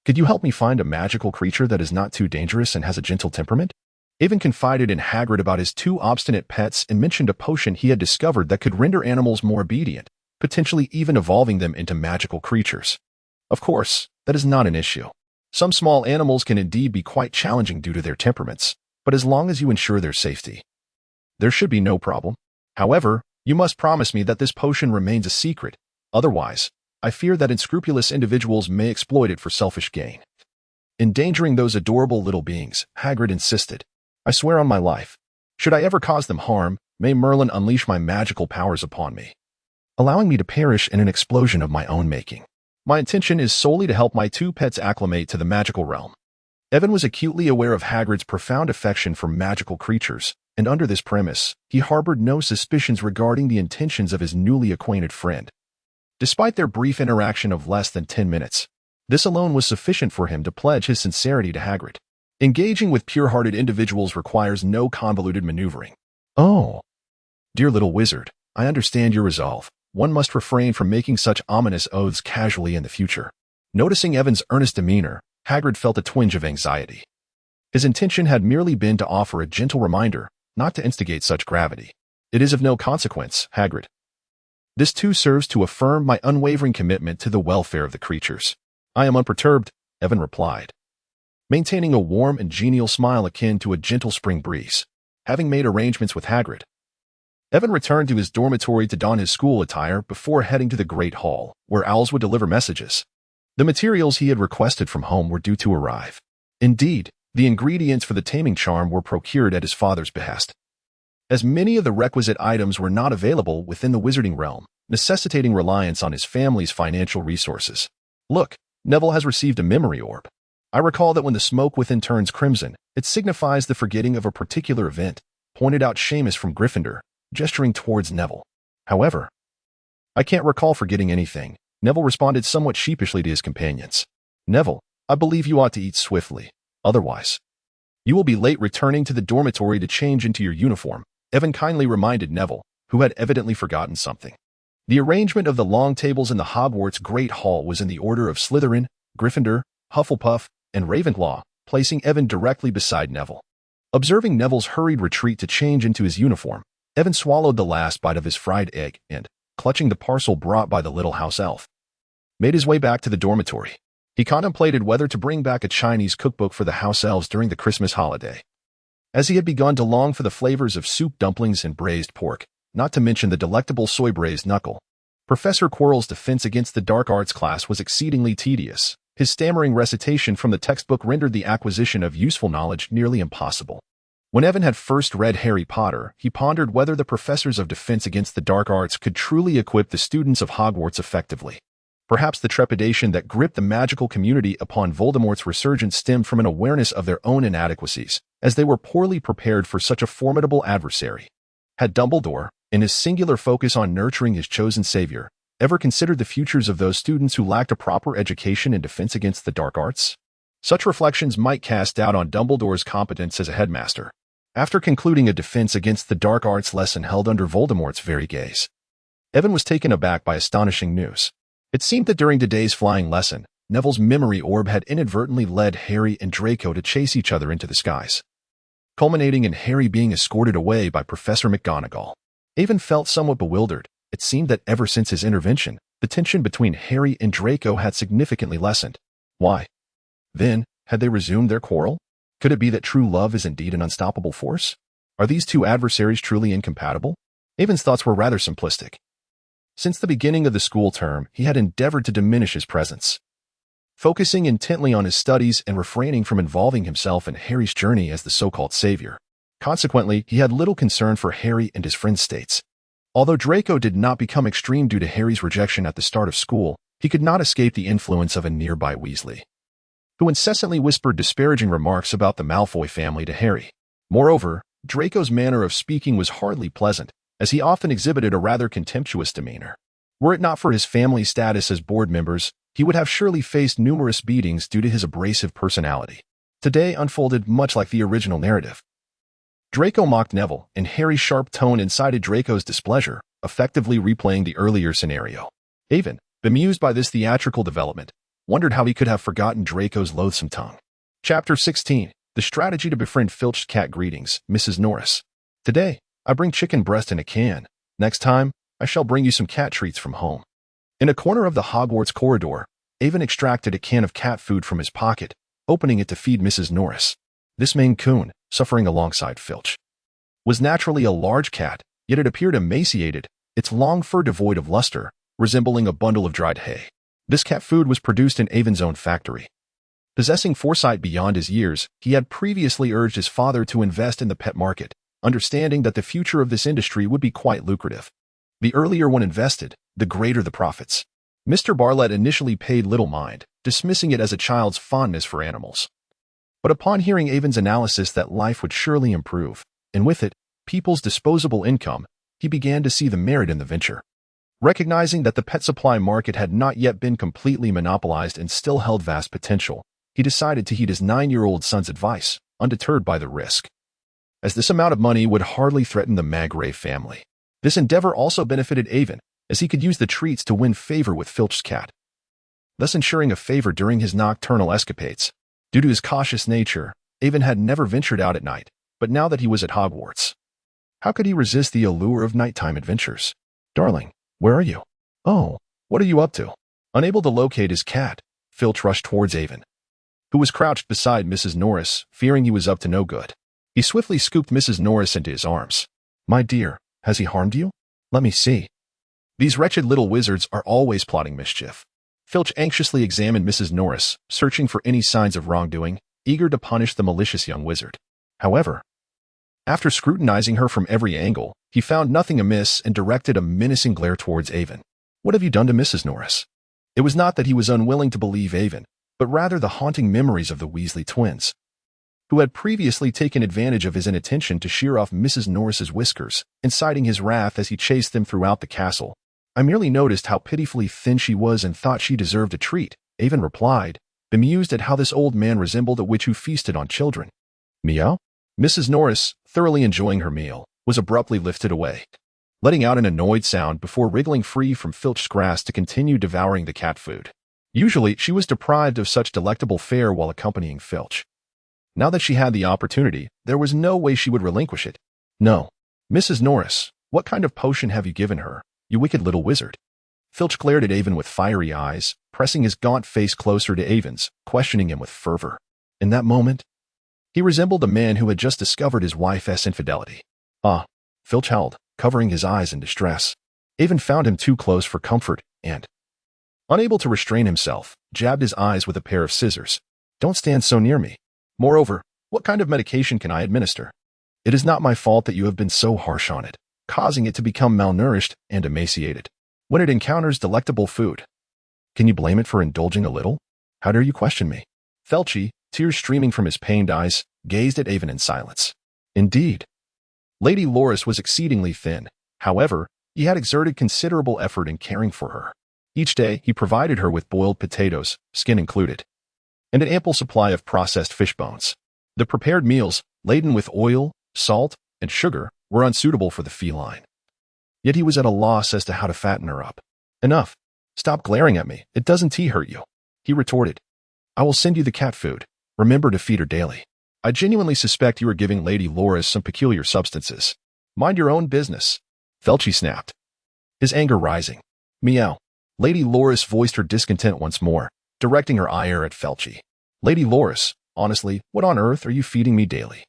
could you help me find a magical creature that is not too dangerous and has a gentle temperament? Avon confided in Hagrid about his 2 obstinate pets and mentioned a potion he had discovered that could render animals more obedient, potentially even evolving them into magical creatures. Of course, that is not an issue. Some small animals can indeed be quite challenging due to their temperaments, but as long as you ensure their safety, there should be no problem. However, you must promise me that this potion remains a secret. Otherwise, I fear that unscrupulous individuals may exploit it for selfish gain. Endangering those adorable little beings, Hagrid insisted. I swear on my life. Should I ever cause them harm, may Merlin unleash my magical powers upon me, allowing me to perish in an explosion of my own making. My intention is solely to help my 2 pets acclimate to the magical realm. Avon was acutely aware of Hagrid's profound affection for magical creatures, and under this premise, he harbored no suspicions regarding the intentions of his newly acquainted friend. Despite their brief interaction of less than 10 minutes, this alone was sufficient for him to pledge his sincerity to Hagrid. Engaging with pure-hearted individuals requires no convoluted maneuvering. Oh, dear little wizard, I understand your resolve. One must refrain from making such ominous oaths casually in the future. Noticing Avon's earnest demeanor, Hagrid felt a twinge of anxiety. His intention had merely been to offer a gentle reminder, not to instigate such gravity. It is of no consequence, Hagrid. This too serves to affirm my unwavering commitment to the welfare of the creatures. I am unperturbed, Avon replied, maintaining a warm and genial smile akin to a gentle spring breeze. Having made arrangements with Hagrid, Avon returned to his dormitory to don his school attire before heading to the Great Hall, where owls would deliver messages. The materials he had requested from home were due to arrive. Indeed, the ingredients for the taming charm were procured at his father's behest. As many of the requisite items were not available within the wizarding realm, necessitating reliance on his family's financial resources. Look, Neville has received a memory orb. I recall that when the smoke within turns crimson, it signifies the forgetting of a particular event, pointed out Seamus from Gryffindor, gesturing towards Neville. However, I can't recall forgetting anything, Neville responded somewhat sheepishly to his companions. Neville, I believe you ought to eat swiftly. Otherwise, you will be late returning to the dormitory to change into your uniform, Avon kindly reminded Neville, who had evidently forgotten something. The arrangement of the long tables in the Hogwarts Great Hall was in the order of Slytherin, Gryffindor, Hufflepuff, and Ravenclaw, placing Avon directly beside Neville. Observing Neville's hurried retreat to change into his uniform, Avon swallowed the last bite of his fried egg and, clutching the parcel brought by the little house elf, made his way back to the dormitory. He contemplated whether to bring back a Chinese cookbook for the house elves during the Christmas holiday, as he had begun to long for the flavors of soup dumplings and braised pork, not to mention the delectable soy-braised knuckle. Professor Quirrell's defense against the dark arts class was exceedingly tedious. His stammering recitation from the textbook rendered the acquisition of useful knowledge nearly impossible. When Avon had first read Harry Potter, he pondered whether the professors of defense against the dark arts could truly equip the students of Hogwarts effectively. Perhaps the trepidation that gripped the magical community upon Voldemort's resurgence stemmed from an awareness of their own inadequacies, as they were poorly prepared for such a formidable adversary. Had Dumbledore, in his singular focus on nurturing his chosen savior, ever considered the futures of those students who lacked a proper education in defense against the dark arts? Such reflections might cast doubt on Dumbledore's competence as a headmaster. After concluding a defense against the dark arts lesson held under Voldemort's very gaze, Avon was taken aback by astonishing news. It seemed that during today's flying lesson, Neville's memory orb had inadvertently led Harry and Draco to chase each other into the skies, culminating in Harry being escorted away by Professor McGonagall. Avon felt somewhat bewildered. It seemed that ever since his intervention, the tension between Harry and Draco had significantly lessened. Why? Then, had they resumed their quarrel? Could it be that true love is indeed an unstoppable force? Are these two adversaries truly incompatible? Avon's thoughts were rather simplistic. Since the beginning of the school term, he had endeavored to diminish his presence, focusing intently on his studies and refraining from involving himself in Harry's journey as the so-called savior. Consequently, he had little concern for Harry and his friend's states. Although Draco did not become extreme due to Harry's rejection at the start of school, he could not escape the influence of a nearby Weasley, who incessantly whispered disparaging remarks about the Malfoy family to Harry. Moreover, Draco's manner of speaking was hardly pleasant, as he often exhibited a rather contemptuous demeanor. Were it not for his family's status as board members, he would have surely faced numerous beatings due to his abrasive personality. Today unfolded much like the original narrative. Draco mocked Neville, and Harry's sharp tone incited Draco's displeasure, effectively replaying the earlier scenario. Avon, bemused by this theatrical development, wondered how he could have forgotten Draco's loathsome tongue. Chapter 16. The Strategy to Befriend Filched Cat. Greetings, Mrs. Norris. Today, I bring chicken breast in a can. Next time, I shall bring you some cat treats from home. In a corner of the Hogwarts corridor, Avon extracted a can of cat food from his pocket, opening it to feed Mrs. Norris. This Maine Coon, suffering alongside Filch, was naturally a large cat, yet it appeared emaciated, its long fur devoid of luster, resembling a bundle of dried hay. This cat food was produced in Avon's own factory. Possessing foresight beyond his years, he had previously urged his father to invest in the pet market, understanding that the future of this industry would be quite lucrative. The earlier one invested, the greater the profits. Mr. Bartlett initially paid little mind, dismissing it as a child's fondness for animals. But upon hearing Avon's analysis that life would surely improve, and with it, people's disposable income, he began to see the merit in the venture. Recognizing that the pet supply market had not yet been completely monopolized and still held vast potential, he decided to heed his 9-year-old son's advice, undeterred by the risk, as this amount of money would hardly threaten the Magray family. This endeavor also benefited Avon, as he could use the treats to win favor with Filch's cat, thus ensuring a favor during his nocturnal escapades. Due to his cautious nature, Avon had never ventured out at night, but now that he was at Hogwarts, how could he resist the allure of nighttime adventures? Darling, where are you? Oh, what are you up to? Unable to locate his cat, Filch rushed towards Avon, who was crouched beside Mrs. Norris, fearing he was up to no good. He swiftly scooped Mrs. Norris into his arms. My dear, has he harmed you? Let me see. These wretched little wizards are always plotting mischief. Filch anxiously examined Mrs. Norris, searching for any signs of wrongdoing, eager to punish the malicious young wizard. However, after scrutinizing her from every angle, he found nothing amiss and directed a menacing glare towards Avon. What have you done to Mrs. Norris? It was not that he was unwilling to believe Avon, but rather the haunting memories of the Weasley twins, who had previously taken advantage of his inattention to shear off Mrs. Norris's whiskers, inciting his wrath as he chased them throughout the castle. I merely noticed how pitifully thin she was and thought she deserved a treat, Avon replied, bemused at how this old man resembled a witch who feasted on children. Meow? Mrs. Norris, thoroughly enjoying her meal, was abruptly lifted away, letting out an annoyed sound before wriggling free from Filch's grasp to continue devouring the cat food. Usually, she was deprived of such delectable fare while accompanying Filch. Now that she had the opportunity, there was no way she would relinquish it. No. Mrs. Norris, what kind of potion have you given her, you wicked little wizard? Filch glared at Avon with fiery eyes, pressing his gaunt face closer to Avon's, questioning him with fervor. In that moment, he resembled a man who had just discovered his wife's infidelity. Ah, Filch howled, covering his eyes in distress. Avon found him too close for comfort and, unable to restrain himself, jabbed his eyes with a pair of scissors. Don't stand so near me. Moreover, what kind of medication can I administer? It is not my fault that you have been so harsh on it, causing it to become malnourished and emaciated when it encounters delectable food. Can you blame it for indulging a little? How dare you question me? Filchy, tears streaming from his pained eyes, gazed at Avon in silence. Indeed, Lady Loris was exceedingly thin. However, he had exerted considerable effort in caring for her. Each day, he provided her with boiled potatoes, skin included, and an ample supply of processed fish bones. The prepared meals, laden with oil, salt, and sugar, were unsuitable for the feline. Yet he was at a loss as to how to fatten her up. Enough. Stop glaring at me. It doesn't hurt you. he retorted. I will send you the cat food. Remember to feed her daily. I genuinely suspect you are giving Lady Loris some peculiar substances. Mind your own business. Filch snapped, his anger rising. Meow. Lady Loris voiced her discontent once more, directing her ire at Filch. Lady Loris, honestly, what on earth are you feeding me daily?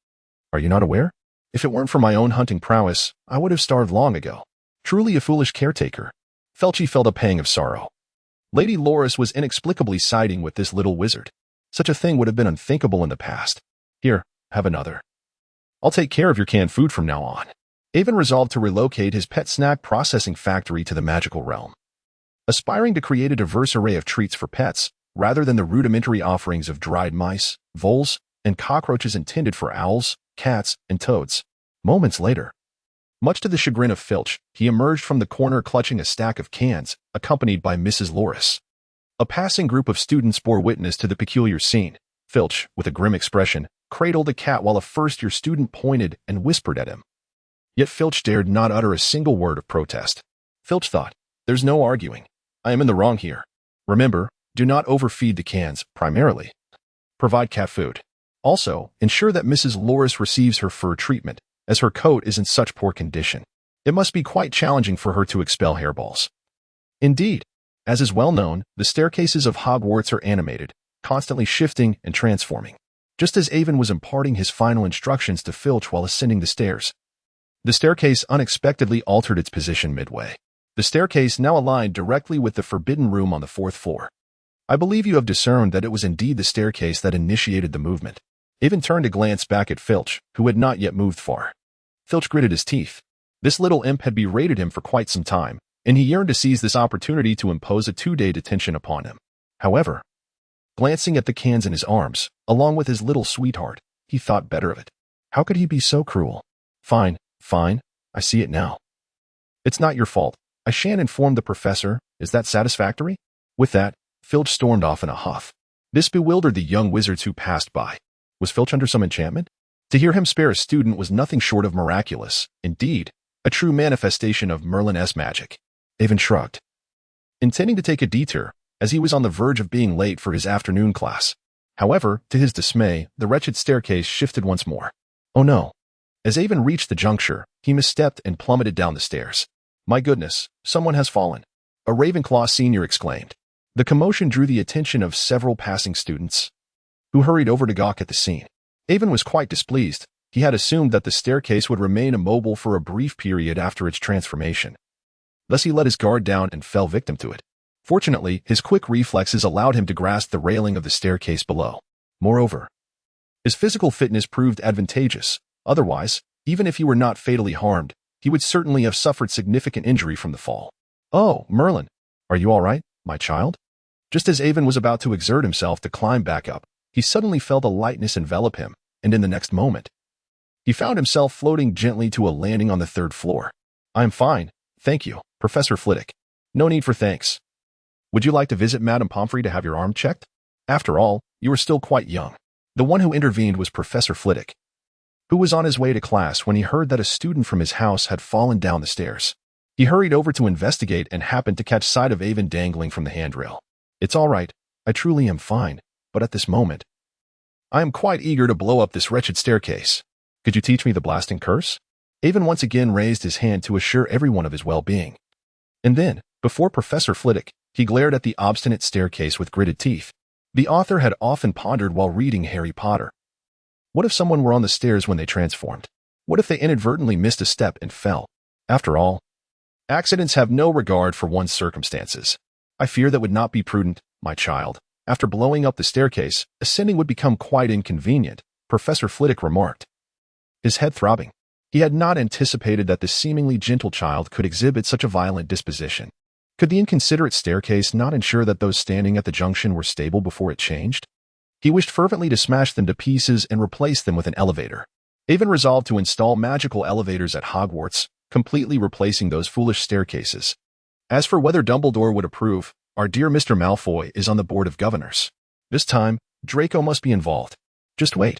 Are you not aware? If it weren't for my own hunting prowess, I would have starved long ago. Truly a foolish caretaker. Filch felt a pang of sorrow. Lady Loris was inexplicably siding with this little wizard. Such a thing would have been unthinkable in the past. Here, have another. I'll take care of your canned food from now on. Avon resolved to relocate his pet snack processing factory to the magical realm. Aspiring to create a diverse array of treats for pets, rather than the rudimentary offerings of dried mice, voles, and cockroaches intended for owls, cats, and toads. Moments later, much to the chagrin of Filch, he emerged from the corner clutching a stack of cans, accompanied by Mrs. Loris. A passing group of students bore witness to the peculiar scene. Filch, with a grim expression, cradled a cat while a first-year student pointed and whispered at him. Yet Filch dared not utter a single word of protest. Filch thought, there's no arguing. I am in the wrong here. Remember, do not overfeed the cans, primarily. Provide cat food. Also, ensure that Mrs. Loris receives her fur treatment, as her coat is in such poor condition. It must be quite challenging for her to expel hairballs. Indeed, as is well known, the staircases of Hogwarts are animated, constantly shifting and transforming. Just as Avon was imparting his final instructions to Filch while ascending the stairs, the staircase unexpectedly altered its position midway. The staircase now aligned directly with the forbidden room on the 4th floor. I believe you have discerned that it was indeed the staircase that initiated the movement. Avon turned to glance back at Filch, who had not yet moved far. Filch gritted his teeth. This little imp had berated him for quite some time, and he yearned to seize this opportunity to impose a 2-day detention upon him. However, glancing at the cans in his arms, along with his little sweetheart, he thought better of it. How could he be so cruel? Fine, I see it now. It's not your fault. I shan't inform the professor. Is that satisfactory? With that, Filch stormed off in a huff. This bewildered the young wizards who passed by. Was Filch under some enchantment? To hear him spare a student was nothing short of miraculous. Indeed, a true manifestation of Merlin's magic. Avon shrugged, intending to take a detour, as he was on the verge of being late for his afternoon class. However, to his dismay, the wretched staircase shifted once more. Oh no. As Avon reached the juncture, he misstepped and plummeted down the stairs. My goodness, someone has fallen. A Ravenclaw senior exclaimed. The commotion drew the attention of several passing students, who hurried over to gawk at the scene. Avon was quite displeased. He had assumed that the staircase would remain immobile for a brief period after its transformation. Thus he let his guard down and fell victim to it. Fortunately, his quick reflexes allowed him to grasp the railing of the staircase below. Moreover, his physical fitness proved advantageous. Otherwise, even if he were not fatally harmed, he would certainly have suffered significant injury from the fall. Oh, Merlin, are you all right, my child? Just as Avon was about to exert himself to climb back up, he suddenly felt a lightness envelop him, and in the next moment, he found himself floating gently to a landing on the 3rd floor. I'm fine, thank you, Professor Flitwick. No need for thanks. Would you like to visit Madame Pomfrey to have your arm checked? After all, you are still quite young. The one who intervened was Professor Flitwick, who was on his way to class when he heard that a student from his house had fallen down the stairs. He hurried over to investigate and happened to catch sight of Avon dangling from the handrail. It's all right, I truly am fine, but at this moment, I am quite eager to blow up this wretched staircase. Could you teach me the blasting curse? Avon once again raised his hand to assure everyone of his well-being. And then, before Professor Flitwick, he glared at the obstinate staircase with gritted teeth. The author had often pondered while reading Harry Potter. What if someone were on the stairs when they transformed? What if they inadvertently missed a step and fell? After all, accidents have no regard for one's circumstances. I fear that would not be prudent, my child. After blowing up the staircase, ascending would become quite inconvenient, Professor Flitwick remarked, his head throbbing. He had not anticipated that the seemingly gentle child could exhibit such a violent disposition. Could the inconsiderate staircase not ensure that those standing at the junction were stable before it changed? He wished fervently to smash them to pieces and replace them with an elevator. Avon resolved to install magical elevators at Hogwarts, completely replacing those foolish staircases. As for whether Dumbledore would approve, our dear Mr. Malfoy is on the Board of Governors. This time, Draco must be involved. Just wait.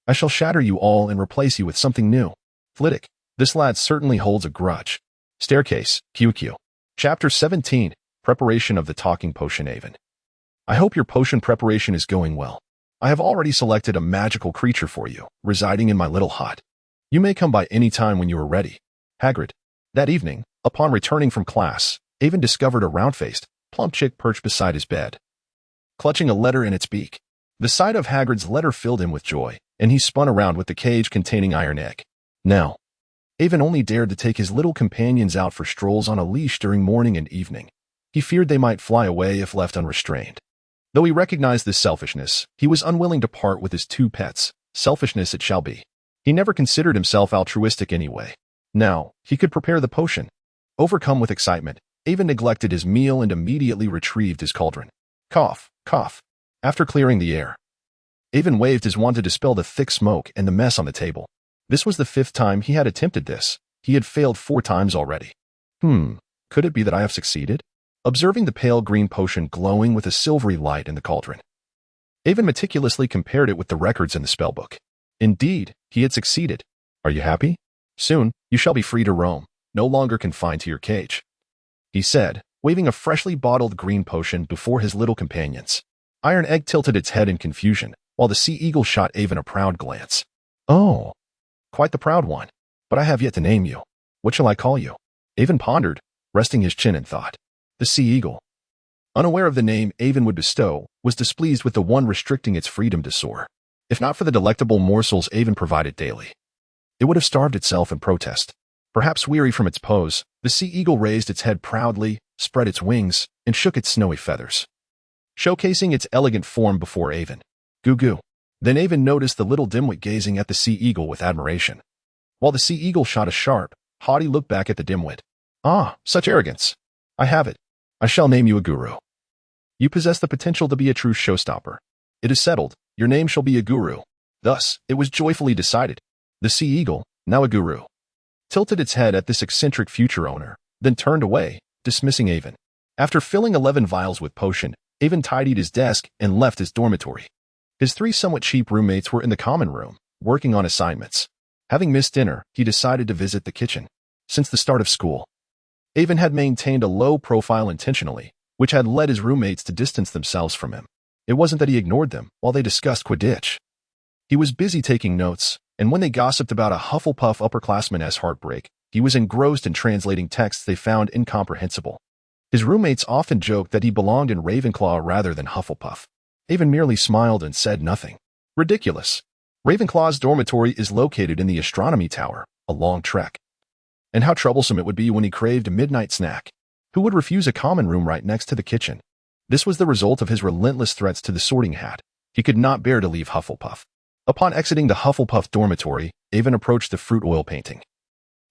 I shall shatter you all and replace you with something new. Flitwick, this lad certainly holds a grudge. Staircase, QQ. Chapter 17, Preparation of the Talking Potion. Avon I hope your potion preparation is going well. I have already selected a magical creature for you, residing in my little hut. You may come by any time when you are ready. Hagrid. That evening, upon returning from class, Avon discovered a round-faced, plump chick perched beside his bed, clutching a letter in its beak. The sight of Hagrid's letter filled him with joy, and he spun around with the cage containing Iron Egg. Now, Avon only dared to take his little companions out for strolls on a leash during morning and evening. He feared they might fly away if left unrestrained. Though he recognized this selfishness, he was unwilling to part with his two pets. Selfishness it shall be. He never considered himself altruistic anyway. Now, he could prepare the potion. Overcome with excitement, Avon neglected his meal and immediately retrieved his cauldron. Cough, cough. After clearing the air, Avon waved his wand to dispel the thick smoke and the mess on the table. This was the 5th time he had attempted this. He had failed 4 times already. Could it be that I have succeeded? Observing the pale green potion glowing with a silvery light in the cauldron, Avon meticulously compared it with the records in the spellbook. Indeed, he had succeeded. Are you happy? Soon, you shall be free to roam, no longer confined to your cage, he said, waving a freshly bottled green potion before his little companions. Iron Egg tilted its head in confusion, while the sea eagle shot Avon a proud glance. Oh, quite the proud one. But I have yet to name you. What shall I call you? Avon pondered, resting his chin in thought. The sea eagle, unaware of the name Avon would bestow, was displeased with the one restricting its freedom to soar. If not for the delectable morsels Avon provided daily, it would have starved itself in protest. Perhaps weary from its pose, the sea eagle raised its head proudly, spread its wings, and shook its snowy feathers, showcasing its elegant form before Avon. Goo-goo. Then Avon noticed the little dimwit gazing at the sea eagle with admiration, while the sea eagle shot a sharp, haughty look back at the dimwit. Ah, such arrogance. I have it. I shall name you a guru. You possess the potential to be a true showstopper. It is settled. Your name shall be a guru. Thus, it was joyfully decided. The sea eagle, now a guru, tilted its head at this eccentric future owner, then turned away, dismissing Avon. After filling 11 vials with potion, Avon tidied his desk and left his dormitory. His 3 somewhat cheap roommates were in the common room, working on assignments. Having missed dinner, he decided to visit the kitchen. Since the start of school, Avon had maintained a low profile intentionally, which had led his roommates to distance themselves from him. It wasn't that he ignored them while they discussed Quidditch. He was busy taking notes, and when they gossiped about a Hufflepuff upperclassman's heartbreak, he was engrossed in translating texts they found incomprehensible. His roommates often joked that he belonged in Ravenclaw rather than Hufflepuff. Avon merely smiled and said nothing. Ridiculous. Ravenclaw's dormitory is located in the astronomy tower, a long trek. And how troublesome it would be when he craved a midnight snack. Who would refuse a common room right next to the kitchen? This was the result of his relentless threats to the Sorting Hat. He could not bear to leave Hufflepuff. Upon exiting the Hufflepuff dormitory, Avon approached the fruit oil painting,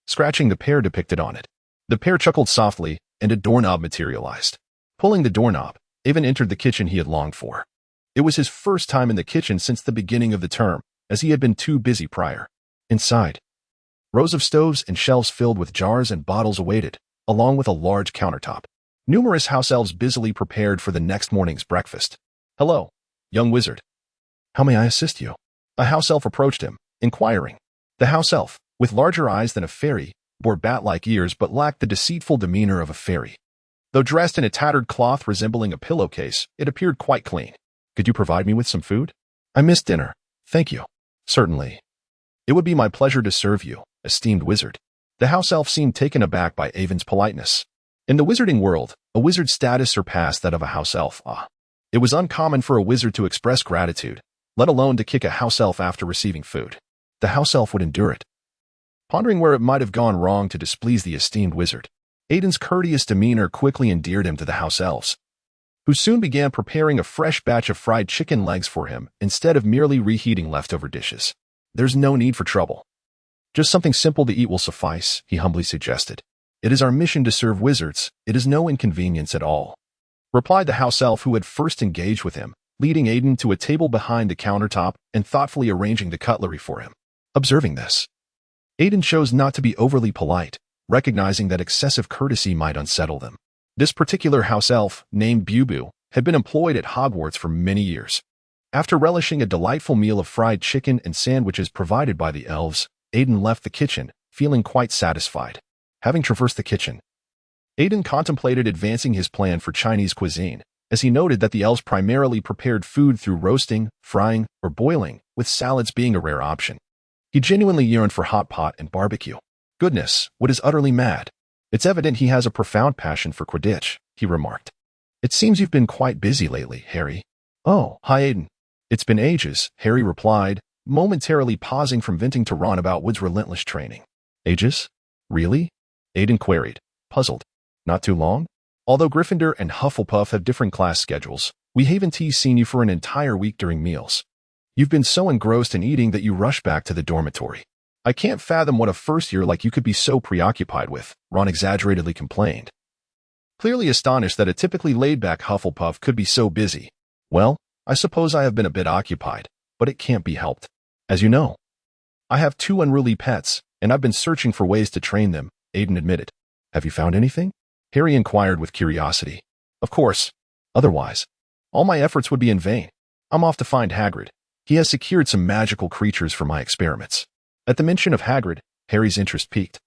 scratching the pear depicted on it. The pear chuckled softly, and a doorknob materialized. Pulling the doorknob, Avon entered the kitchen he had longed for. It was his first time in the kitchen since the beginning of the term, as he had been too busy prior. Inside, rows of stoves and shelves filled with jars and bottles awaited, along with a large countertop. Numerous house elves busily prepared for the next morning's breakfast. Hello, young wizard. How may I assist you? A house elf approached him, inquiring. The house elf, with larger eyes than a fairy, bore bat-like ears but lacked the deceitful demeanor of a fairy. Though dressed in a tattered cloth resembling a pillowcase, it appeared quite clean. Could you provide me with some food? I missed dinner. Thank you. Certainly. It would be my pleasure to serve you, esteemed wizard. The house elf seemed taken aback by Avon's politeness. In the wizarding world, a wizard's status surpassed that of a house elf. It was uncommon for a wizard to express gratitude, let alone to kick a house elf after receiving food. The house elf would endure it, pondering where it might have gone wrong to displease the esteemed wizard. Aiden's courteous demeanor quickly endeared him to the house elves, who soon began preparing a fresh batch of fried chicken legs for him instead of merely reheating leftover dishes. There's no need for trouble. Just something simple to eat will suffice, he humbly suggested. It is our mission to serve wizards. It is no inconvenience at all, replied the house elf who had first engaged with him, leading Aiden to a table behind the countertop and thoughtfully arranging the cutlery for him. Observing this, Aiden chose not to be overly polite, recognizing that excessive courtesy might unsettle them. This particular house elf, named Bubu, had been employed at Hogwarts for many years. After relishing a delightful meal of fried chicken and sandwiches provided by the elves, Aiden left the kitchen, feeling quite satisfied. Having traversed the kitchen, Aiden contemplated advancing his plan for Chinese cuisine. as he noted that the elves primarily prepared food through roasting, frying, or boiling, with salads being a rare option. He genuinely yearned for hot pot and barbecue. Goodness, what is utterly mad? It's evident he has a profound passion for Quidditch, he remarked. It seems you've been quite busy lately, Harry. Oh, hi Aiden. It's been ages, Harry replied, momentarily pausing from venting to Ron about Wood's relentless training. Ages? Really? Aiden queried, puzzled. Not too long? Although Gryffindor and Hufflepuff have different class schedules, we haven't seen you for an entire week during meals. You've been so engrossed in eating that you rush back to the dormitory. I can't fathom what a first year like you could be so preoccupied with, Ron exaggeratedly complained. Clearly astonished that a typically laid-back Hufflepuff could be so busy. Well, I suppose I have been a bit occupied, but it can't be helped. As you know, I have 2 unruly pets, and I've been searching for ways to train them, Aiden admitted. Have you found anything? Harry inquired with curiosity. Of course. Otherwise, all my efforts would be in vain. I'm off to find Hagrid. He has secured some magical creatures for my experiments. At the mention of Hagrid, Harry's interest piqued.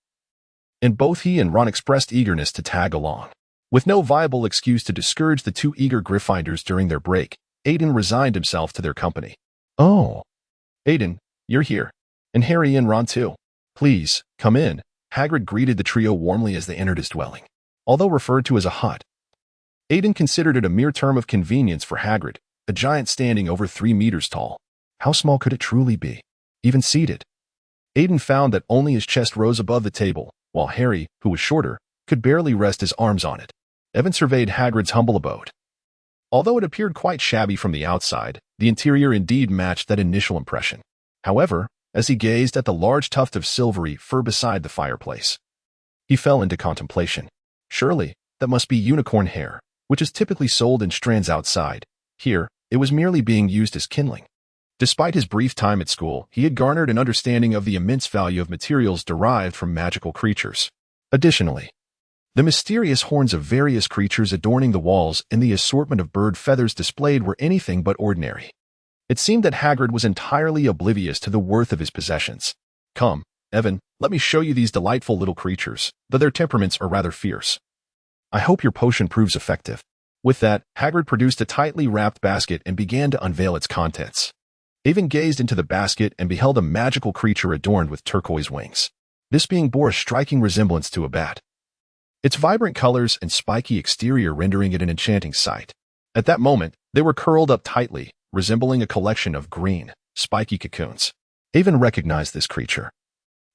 And both he and Ron expressed eagerness to tag along. With no viable excuse to discourage the 2 eager Gryffindors during their break, Aiden resigned himself to their company. Oh. Aiden, you're here. And Harry and Ron too. Please, come in. Hagrid greeted the trio warmly as they entered his dwelling. Although referred to as a hut, Aiden considered it a mere term of convenience for Hagrid, a giant standing over 3 meters tall. How small could it truly be? Even seated. Aiden found that only his chest rose above the table, while Harry, who was shorter, could barely rest his arms on it. Evan surveyed Hagrid's humble abode. Although it appeared quite shabby from the outside, the interior indeed matched that initial impression. However, as he gazed at the large tuft of silvery fur beside the fireplace, he fell into contemplation. Surely, that must be unicorn hair, which is typically sold in strands outside. Here, it was merely being used as kindling. Despite his brief time at school, he had garnered an understanding of the immense value of materials derived from magical creatures. Additionally, the mysterious horns of various creatures adorning the walls and the assortment of bird feathers displayed were anything but ordinary. It seemed that Hagrid was entirely oblivious to the worth of his possessions. Come, Evan, let me show you these delightful little creatures, though their temperaments are rather fierce. I hope your potion proves effective. With that, Hagrid produced a tightly wrapped basket and began to unveil its contents. Evan gazed into the basket and beheld a magical creature adorned with turquoise wings. This being bore a striking resemblance to a bat, its vibrant colors and spiky exterior rendering it an enchanting sight. At that moment, they were curled up tightly, resembling a collection of green, spiky cocoons. Evan recognized this creature.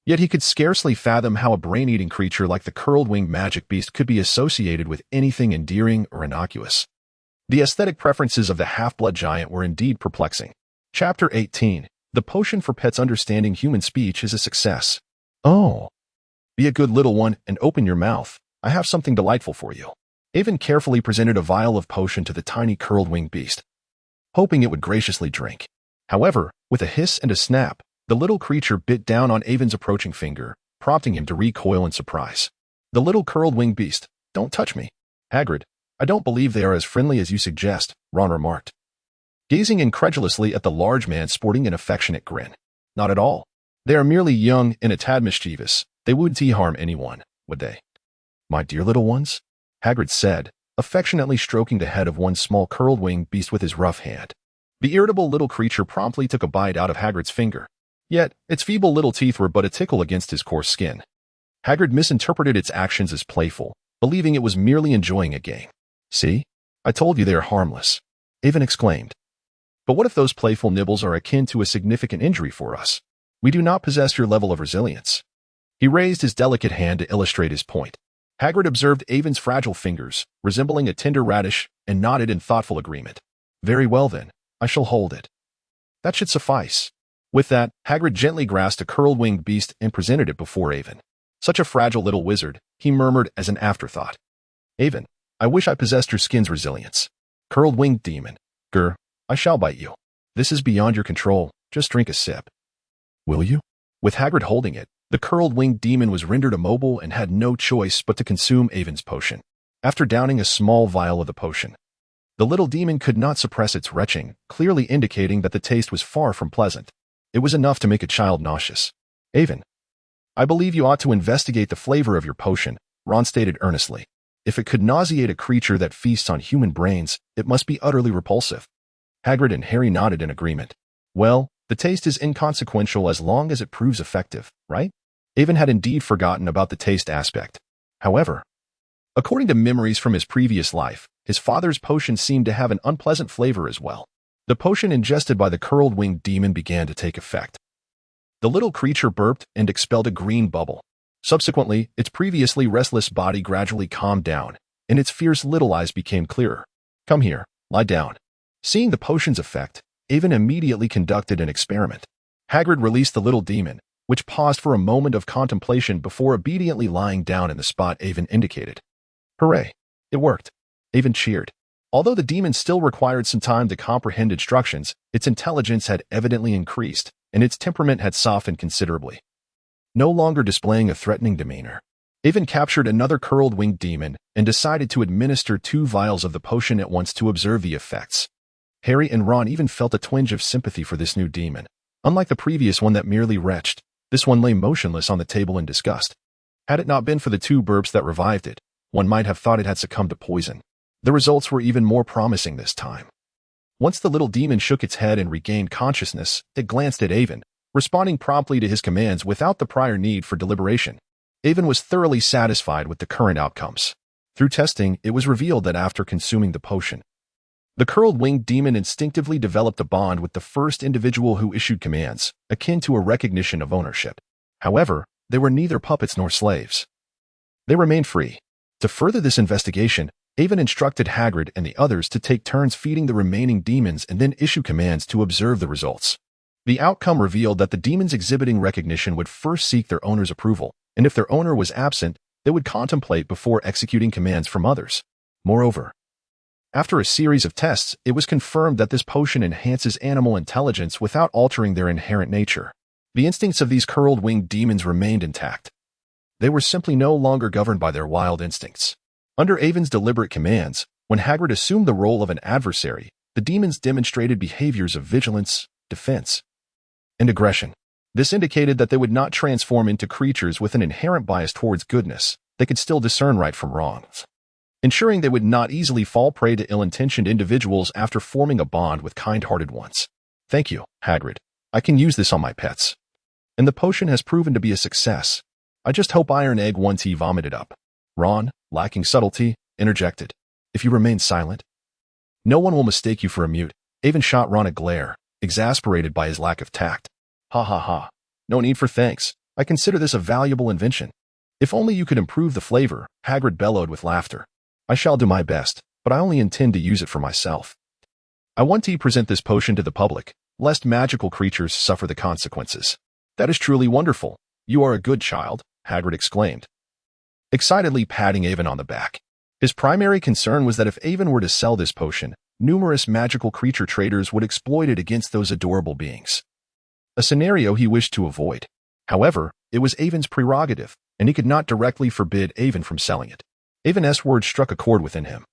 Yet he could scarcely fathom how a brain-eating creature like the curled-winged magic beast could be associated with anything endearing or innocuous. The aesthetic preferences of the half-blood giant were indeed perplexing. Chapter 18. The Potion for Pets Understanding Human Speech is a Success. Oh. Be a good little one and open your mouth. I have something delightful for you. Evan carefully presented a vial of potion to the tiny curled-winged beast, hoping it would graciously drink. However, with a hiss and a snap, the little creature bit down on Evan's approaching finger, prompting him to recoil in surprise. The little curled-winged beast, don't touch me. Hagrid, I don't believe they are as friendly as you suggest, Ron remarked, gazing incredulously at the large man sporting an affectionate grin. Not at all. They are merely young and a tad mischievous. They wouldn't harm anyone, would they? My dear little ones, Hagrid said, affectionately stroking the head of one small curled-winged beast with his rough hand. The irritable little creature promptly took a bite out of Hagrid's finger. Yet, its feeble little teeth were but a tickle against his coarse skin. Hagrid misinterpreted its actions as playful, believing it was merely enjoying a game. See? I told you they are harmless, Evan exclaimed. But what if those playful nibbles are akin to a significant injury for us? We do not possess your level of resilience. He raised his delicate hand to illustrate his point. Hagrid observed Evan's fragile fingers, resembling a tender radish, and nodded in thoughtful agreement. Very well then, I shall hold it. That should suffice. With that, Hagrid gently grasped a curled-winged beast and presented it before Evan. Such a fragile little wizard, he murmured as an afterthought. Evan, I wish I possessed your skin's resilience. Curled-winged demon. Grr, I shall bite you. This is beyond your control. Just drink a sip. Will you? With Hagrid holding it, the curled-winged demon was rendered immobile and had no choice but to consume Evan's potion. After downing a small vial of the potion, the little demon could not suppress its retching, clearly indicating that the taste was far from pleasant. It was enough to make a child nauseous. Evan, I believe you ought to investigate the flavor of your potion, Ron stated earnestly. If it could nauseate a creature that feasts on human brains, it must be utterly repulsive. Hagrid and Harry nodded in agreement. Well, the taste is inconsequential as long as it proves effective, right? Avon had indeed forgotten about the taste aspect. However, according to memories from his previous life, his father's potion seemed to have an unpleasant flavor as well. The potion ingested by the curled-winged demon began to take effect. The little creature burped and expelled a green bubble. Subsequently, its previously restless body gradually calmed down, and its fierce little eyes became clearer. Come here, lie down. Seeing the potion's effect, Avon immediately conducted an experiment. Hagrid released the little demon, which paused for a moment of contemplation before obediently lying down in the spot Avon indicated. Hooray! It worked. Avon cheered. Although the demon still required some time to comprehend instructions, its intelligence had evidently increased, and its temperament had softened considerably. No longer displaying a threatening demeanor, Avon captured another curled-winged demon and decided to administer 2 vials of the potion at once to observe the effects. Harry and Ron even felt a twinge of sympathy for this new demon. Unlike the previous one that merely retched, this one lay motionless on the table in disgust. Had it not been for the 2 burps that revived it, one might have thought it had succumbed to poison. The results were even more promising this time. Once the little demon shook its head and regained consciousness, it glanced at Avon, responding promptly to his commands without the prior need for deliberation. Avon was thoroughly satisfied with the current outcomes. Through testing, it was revealed that after consuming the potion, the curled-winged demon instinctively developed a bond with the first individual who issued commands, akin to a recognition of ownership. However, they were neither puppets nor slaves. They remained free. To further this investigation, Avon instructed Hagrid and the others to take turns feeding the remaining demons and then issue commands to observe the results. The outcome revealed that the demons exhibiting recognition would first seek their owner's approval, and if their owner was absent, they would contemplate before executing commands from others. Moreover, after a series of tests, it was confirmed that this potion enhances animal intelligence without altering their inherent nature. The instincts of these curled-winged demons remained intact. They were simply no longer governed by their wild instincts. Under Avon's deliberate commands, when Hagrid assumed the role of an adversary, the demons demonstrated behaviors of vigilance, defense, and aggression. This indicated that they would not transform into creatures with an inherent bias towards goodness. They could still discern right from wrong, ensuring they would not easily fall prey to ill-intentioned individuals after forming a bond with kind-hearted ones. Thank you, Hagrid. I can use this on my pets. And the potion has proven to be a success. I just hope Iron Egg won't vomit it up. Ron, lacking subtlety, interjected. If you remain silent, no one will mistake you for a mute. Avon shot Ron a glare, exasperated by his lack of tact. Ha ha ha. No need for thanks. I consider this a valuable invention. If only you could improve the flavor, Hagrid bellowed with laughter. I shall do my best, but I only intend to use it for myself. I want to present this potion to the public, lest magical creatures suffer the consequences. That is truly wonderful. You are a good child, Hagrid exclaimed, excitedly patting Avon on the back. His primary concern was that if Avon were to sell this potion, numerous magical creature traders would exploit it against those adorable beings. A scenario he wished to avoid. However, it was Avon's prerogative, and he could not directly forbid Avon from selling it. Avon's words struck a chord within him,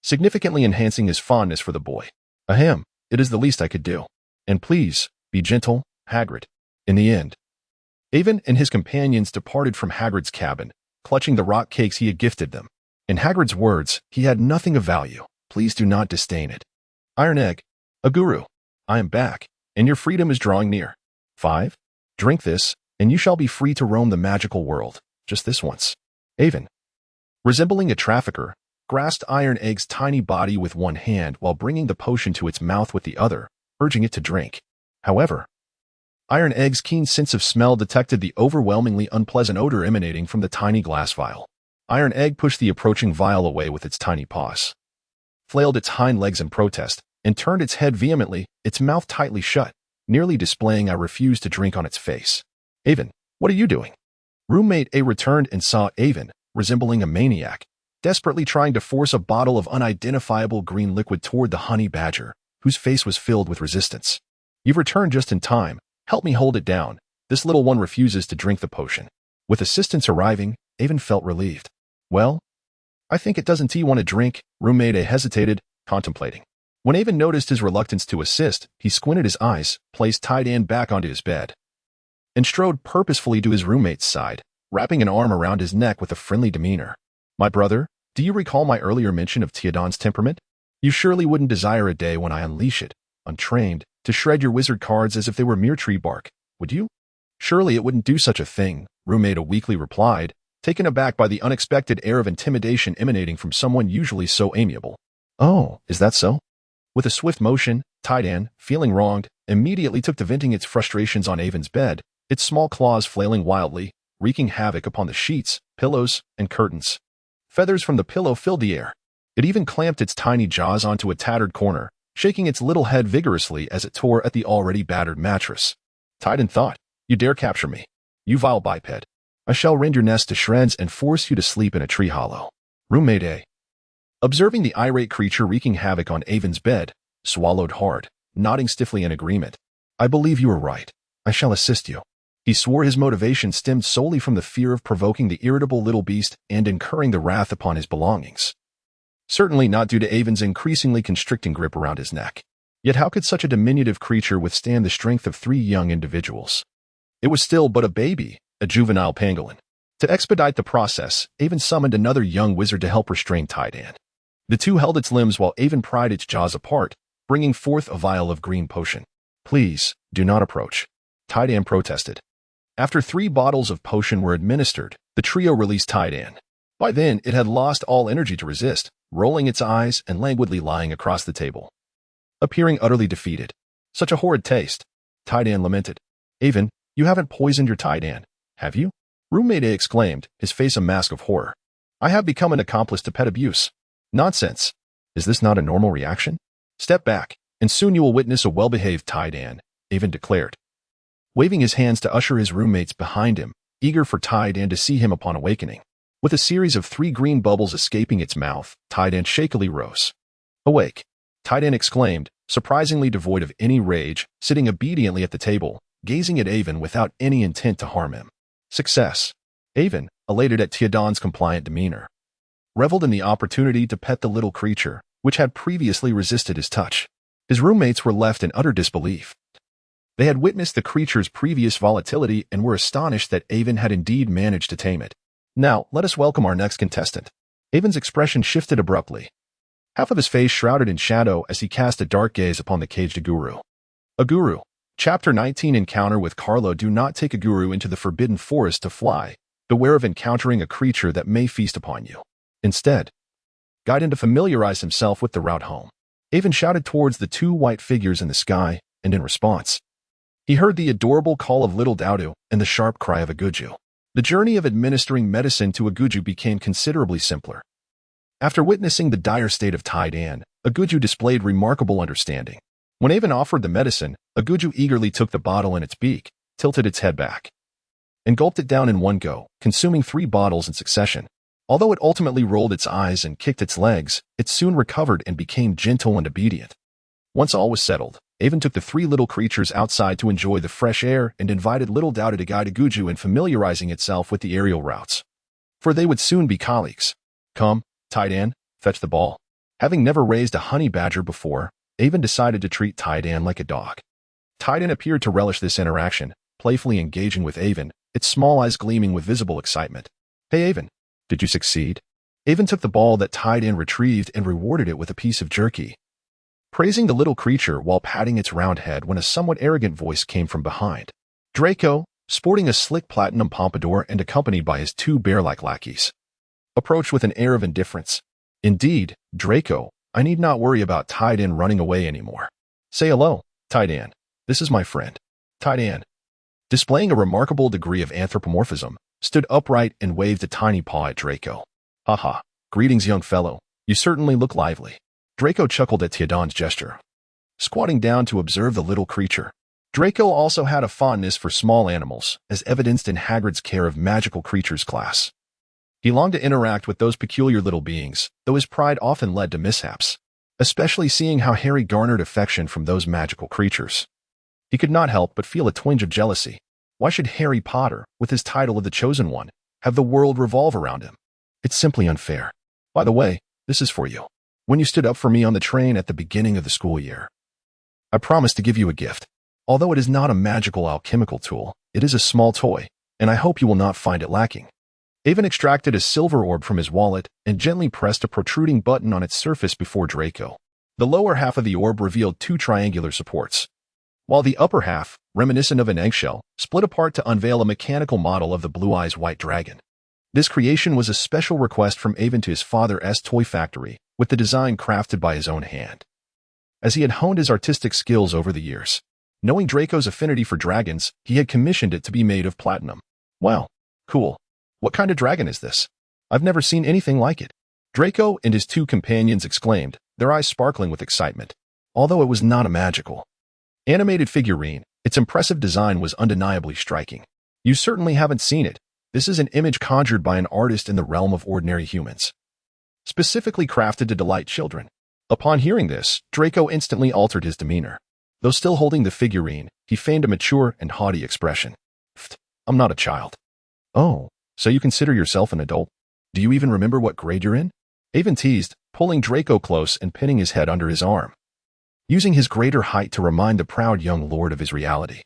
significantly enhancing his fondness for the boy. Ahem, it is the least I could do. And please, be gentle, Hagrid. In the end, Avon and his companions departed from Hagrid's cabin, clutching the rock cakes he had gifted them. In Hagrid's words, he had nothing of value. Please do not disdain it. Iron Egg, a guru. I am back, and your freedom is drawing near. 5. Drink this, and you shall be free to roam the magical world, just this once. Avon, resembling a trafficker, grasped Iron Egg's tiny body with one hand while bringing the potion to its mouth with the other, urging it to drink. However, Iron Egg's keen sense of smell detected the overwhelmingly unpleasant odor emanating from the tiny glass vial. Iron Egg pushed the approaching vial away with its tiny paws, flailed its hind legs in protest, and turned its head vehemently, its mouth tightly shut, nearly displaying "I refuse to drink" on its face. Avon, what are you doing? Roommate A returned and saw Avon, resembling a maniac, desperately trying to force a bottle of unidentifiable green liquid toward the honey badger, whose face was filled with resistance. You've returned just in time. Help me hold it down. This little one refuses to drink the potion. With assistance arriving, Avon felt relieved. Well, I think it doesn't want to drink, roommate A hesitated, contemplating. When Avon noticed his reluctance to assist, he squinted his eyes, placed Tidan back onto his bed, and strode purposefully to his roommate's side, wrapping an arm around his neck with a friendly demeanor. My brother, Do you recall my earlier mention of Diagon's temperament? You surely wouldn't desire a day when I unleash it, untrained, to shred your wizard cards as if they were mere tree bark, would you? Surely it wouldn't do such a thing, roommate weakly replied, taken aback by the unexpected air of intimidation emanating from someone usually so amiable. Oh, is that so? With a swift motion, Diagon, feeling wronged, immediately took to venting its frustrations on Avon's bed, its small claws flailing wildly, wreaking havoc upon the sheets, pillows, and curtains. Feathers from the pillow filled the air. It even clamped its tiny jaws onto a tattered corner, shaking its little head vigorously as it tore at the already battered mattress. Diagon thought, "You dare capture me, you vile biped. I shall rend your nest to shreds and force you to sleep in a tree hollow." Roommate A, observing the irate creature wreaking havoc on Avon's bed, swallowed hard, nodding stiffly in agreement. "I believe you are right. I shall assist you." He swore his motivation stemmed solely from the fear of provoking the irritable little beast and incurring the wrath upon his belongings. Certainly not due to Avon's increasingly constricting grip around his neck. Yet how could such a diminutive creature withstand the strength of 3 young individuals? It was still but a baby, a juvenile pangolin. To expedite the process, Avon summoned another young wizard to help restrain Diagon. The two held its limbs while Avon pried its jaws apart, bringing forth a vial of green potion. "Please, do not approach," Diagon protested. After 3 bottles of potion were administered, the trio released Diagon. By then, it had lost all energy to resist, rolling its eyes and languidly lying across the table. Appearing utterly defeated. "Such a horrid taste," Diagon lamented. "Avon, you haven't poisoned your Diagon, have you?" Roommate A exclaimed, his face a mask of horror. "I have become an accomplice to pet abuse." "Nonsense. Is this not a normal reaction? Step back, and soon you will witness a well-behaved Diagon," Avon declared. Waving his hands to usher his roommates behind him, eager for Diagon to see him upon awakening. With a series of 3 green bubbles escaping its mouth, Diagon shakily rose. "Awake," Diagon exclaimed, surprisingly devoid of any rage, sitting obediently at the table, gazing at Avon without any intent to harm him. Success. Avon, elated at Diagon's compliant demeanor, reveled in the opportunity to pet the little creature, which had previously resisted his touch. His roommates were left in utter disbelief. They had witnessed the creature's previous volatility and were astonished that Avon had indeed managed to tame it. "Now, let us welcome our next contestant." Avon's expression shifted abruptly. Half of his face shrouded in shadow as he cast a dark gaze upon the caged Aguru. Aguru. Chapter 19 Encounter with Carlo. Do not take Aguru into the forbidden forest to fly. Beware of encountering a creature that may feast upon you. Instead, guide him to familiarize himself with the route home. Avon shouted towards the 2 white figures in the sky, and in response, he heard the adorable call of little Daudu and the sharp cry of Aguju. The journey of administering medicine to Aguju became considerably simpler. After witnessing the dire state of Diagon, Aguju displayed remarkable understanding. When Avon offered the medicine, Aguju eagerly took the bottle in its beak, tilted its head back, and gulped it down in one go, consuming 3 bottles in succession. Although it ultimately rolled its eyes and kicked its legs, it soon recovered and became gentle and obedient. Once all was settled, Avon took the 3 little creatures outside to enjoy the fresh air and invited little Daudu to guide Aguju in familiarizing itself with the aerial routes. For they would soon be colleagues. "Come, Diagon, fetch the ball." Having never raised a honey badger before, Avon decided to treat Diagon like a dog. Diagon appeared to relish this interaction, playfully engaging with Avon, its small eyes gleaming with visible excitement. "Hey Avon, did you succeed?" Avon took the ball that Diagon retrieved and rewarded it with a piece of jerky, praising the little creature while patting its round head when a somewhat arrogant voice came from behind. Draco, sporting a slick platinum pompadour and accompanied by his 2 bear-like lackeys, approached with an air of indifference. "Indeed, Draco, I need not worry about Diagon running away anymore. Say hello, Diagon. This is my friend." Diagon, displaying a remarkable degree of anthropomorphism, stood upright and waved a tiny paw at Draco. "Haha, greetings young fellow, you certainly look lively." Draco chuckled at Diagon's gesture, squatting down to observe the little creature. Draco also had a fondness for small animals, as evidenced in Hagrid's Care of Magical Creatures class. He longed to interact with those peculiar little beings, though his pride often led to mishaps, especially seeing how Harry garnered affection from those magical creatures. He could not help but feel a twinge of jealousy. Why should Harry Potter, with his title of the Chosen One, have the world revolve around him? It's simply unfair. By the way, this is for you. When you stood up for me on the train at the beginning of the school year, I promised to give you a gift. Although it is not a magical alchemical tool, it is a small toy, and I hope you will not find it lacking. Avon extracted a silver orb from his wallet and gently pressed a protruding button on its surface before Draco. The lower half of the orb revealed two triangular supports, while the upper half, reminiscent of an eggshell, split apart to unveil a mechanical model of the Blue Eyes White Dragon. This creation was a special request from Avon to his father's toy factory, with the design crafted by his own hand. As he had honed his artistic skills over the years, knowing Draco's affinity for dragons, he had commissioned it to be made of platinum. Wow, cool. What kind of dragon is this? I've never seen anything like it. Draco and his two companions exclaimed, their eyes sparkling with excitement. Although it was not a magical, animated figurine, its impressive design was undeniably striking. You certainly haven't seen it. This is an image conjured by an artist in the realm of ordinary humans, specifically crafted to delight children. Upon hearing this, Draco instantly altered his demeanor. Though still holding the figurine, he feigned a mature and haughty expression. I'm not a child. Oh, so you consider yourself an adult? Do you even remember what grade you're in? Avon teased, pulling Draco close and pinning his head under his arm, using his greater height to remind the proud young lord of his reality.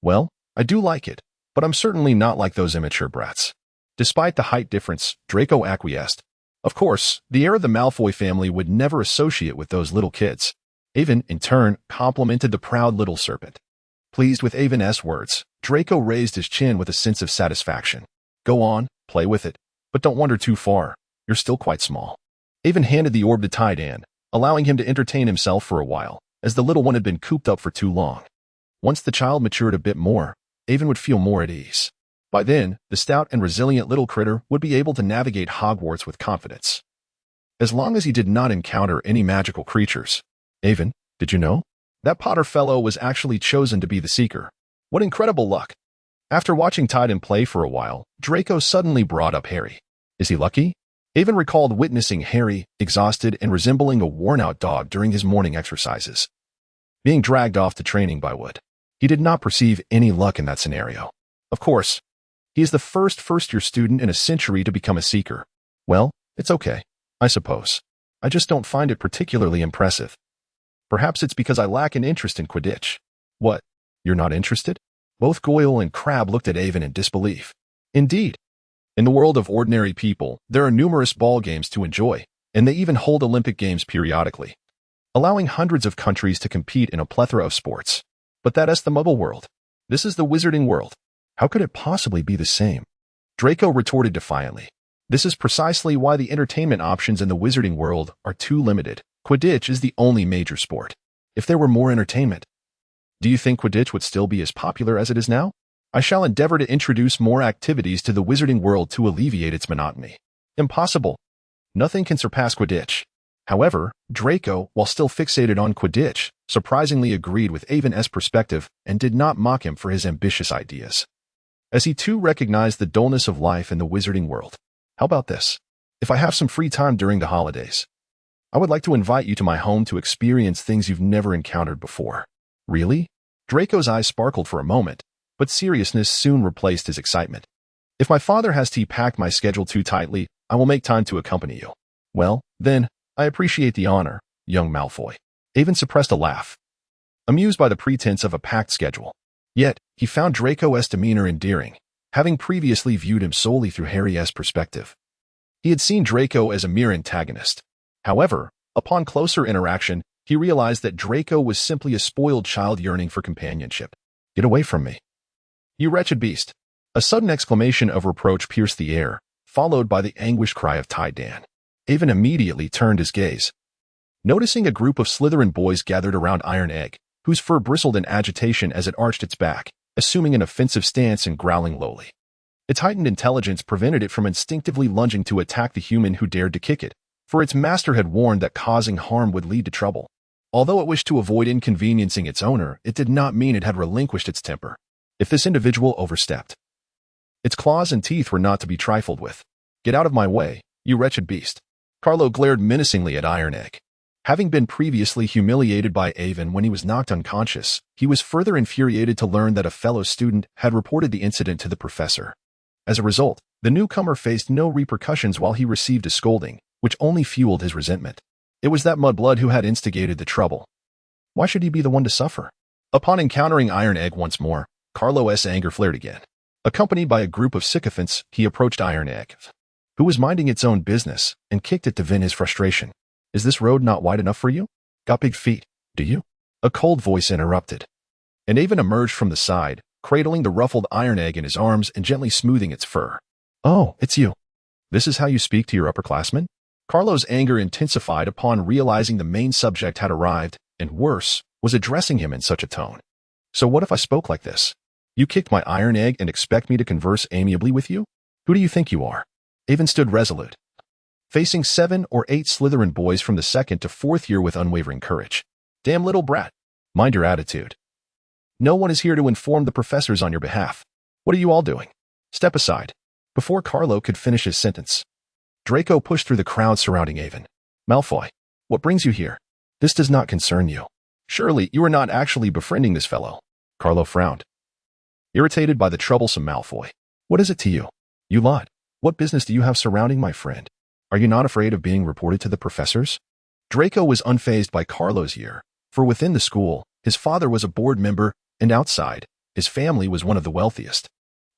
Well, I do like it, but I'm certainly not like those immature brats. Despite the height difference, Draco acquiesced. Of course, the heir of the Malfoy family would never associate with those little kids. Avon, in turn, complimented the proud little serpent. Pleased with Avon's words, Draco raised his chin with a sense of satisfaction. Go on, play with it, but don't wander too far. You're still quite small. Avon handed the orb to Diagon, allowing him to entertain himself for a while, as the little one had been cooped up for too long. Once the child matured a bit more, Avon would feel more at ease. By then, the stout and resilient little critter would be able to navigate Hogwarts with confidence. As long as he did not encounter any magical creatures. Avon, did you know? That Potter fellow was actually chosen to be the Seeker. What incredible luck! After watching Diagon play for a while, Draco suddenly brought up Harry. Is he lucky? Avon recalled witnessing Harry, exhausted and resembling a worn-out dog during his morning exercises, being dragged off to training by Wood. He did not perceive any luck in that scenario. Of course, he is the first-year student in a century to become a Seeker. Well, it's okay, I suppose. I just don't find it particularly impressive. Perhaps it's because I lack an interest in Quidditch. What? You're not interested? Both Goyle and Crabbe looked at Avon in disbelief. Indeed. In the world of ordinary people, there are numerous ball games to enjoy, and they even hold Olympic Games periodically, allowing hundreds of countries to compete in a plethora of sports. But that is the Muggle world. This is the Wizarding world. How could it possibly be the same? Draco retorted defiantly. This is precisely why the entertainment options in the Wizarding world are too limited. Quidditch is the only major sport. If there were more entertainment, do you think Quidditch would still be as popular as it is now? I shall endeavor to introduce more activities to the Wizarding world to alleviate its monotony. Impossible. Nothing can surpass Quidditch. However, Draco, while still fixated on Quidditch, surprisingly agreed with Avon's perspective and did not mock him for his ambitious ideas, as he too recognized the dullness of life in the Wizarding world. How about this? If I have some free time during the holidays, I would like to invite you to my home to experience things you've never encountered before. Really? Draco's eyes sparkled for a moment, but seriousness soon replaced his excitement. If my father has packed my schedule too tightly, I will make time to accompany you. Well, then, I appreciate the honor, young Malfoy. Avon suppressed a laugh, amused by the pretense of a packed schedule. Yet, he found Draco's demeanor endearing, having previously viewed him solely through Harry's perspective. He had seen Draco as a mere antagonist. However, upon closer interaction, he realized that Draco was simply a spoiled child yearning for companionship. Get away from me, you wretched beast. A sudden exclamation of reproach pierced the air, followed by the anguished cry of Diagon. Avon immediately turned his gaze, noticing a group of Slytherin boys gathered around Iron Egg, whose fur bristled in agitation as it arched its back, assuming an offensive stance and growling lowly. Its heightened intelligence prevented it from instinctively lunging to attack the human who dared to kick it, for its master had warned that causing harm would lead to trouble. Although it wished to avoid inconveniencing its owner, it did not mean it had relinquished its temper. If this individual overstepped, its claws and teeth were not to be trifled with. Get out of my way, you wretched beast. Carlo glared menacingly at Iron Egg. Having been previously humiliated by Avon when he was knocked unconscious, he was further infuriated to learn that a fellow student had reported the incident to the professor. As a result, the newcomer faced no repercussions while he received a scolding, which only fueled his resentment. It was that mudblood who had instigated the trouble. Why should he be the one to suffer? Upon encountering Iron Egg once more, Carlo's anger flared again. Accompanied by a group of sycophants, he approached Iron Egg, who was minding its own business, and kicked it to vent his frustration. Is this road not wide enough for you? Got big feet, do you? A cold voice interrupted. And Avon emerged from the side, cradling the ruffled Iron Egg in his arms and gently smoothing its fur. Oh, it's you. This is how you speak to your upperclassmen? Carlo's anger intensified upon realizing the main subject had arrived, and worse, was addressing him in such a tone. So what if I spoke like this? You kicked my Iron Egg and expect me to converse amiably with you? Who do you think you are? Avon stood resolute, facing 7 or 8 Slytherin boys from the 2nd to 4th year with unwavering courage. Damn little brat. Mind your attitude. No one is here to inform the professors on your behalf. What are you all doing? Step aside. Before Carlo could finish his sentence, Draco pushed through the crowd surrounding Avon. Malfoy, what brings you here? This does not concern you. Surely you are not actually befriending this fellow. Carlo frowned, irritated by the troublesome Malfoy. What is it to you? You lot, what business do you have surrounding my friend? Are you not afraid of being reported to the professors? Draco was unfazed by Carlo's year, for within the school, his father was a board member, and outside, his family was one of the wealthiest.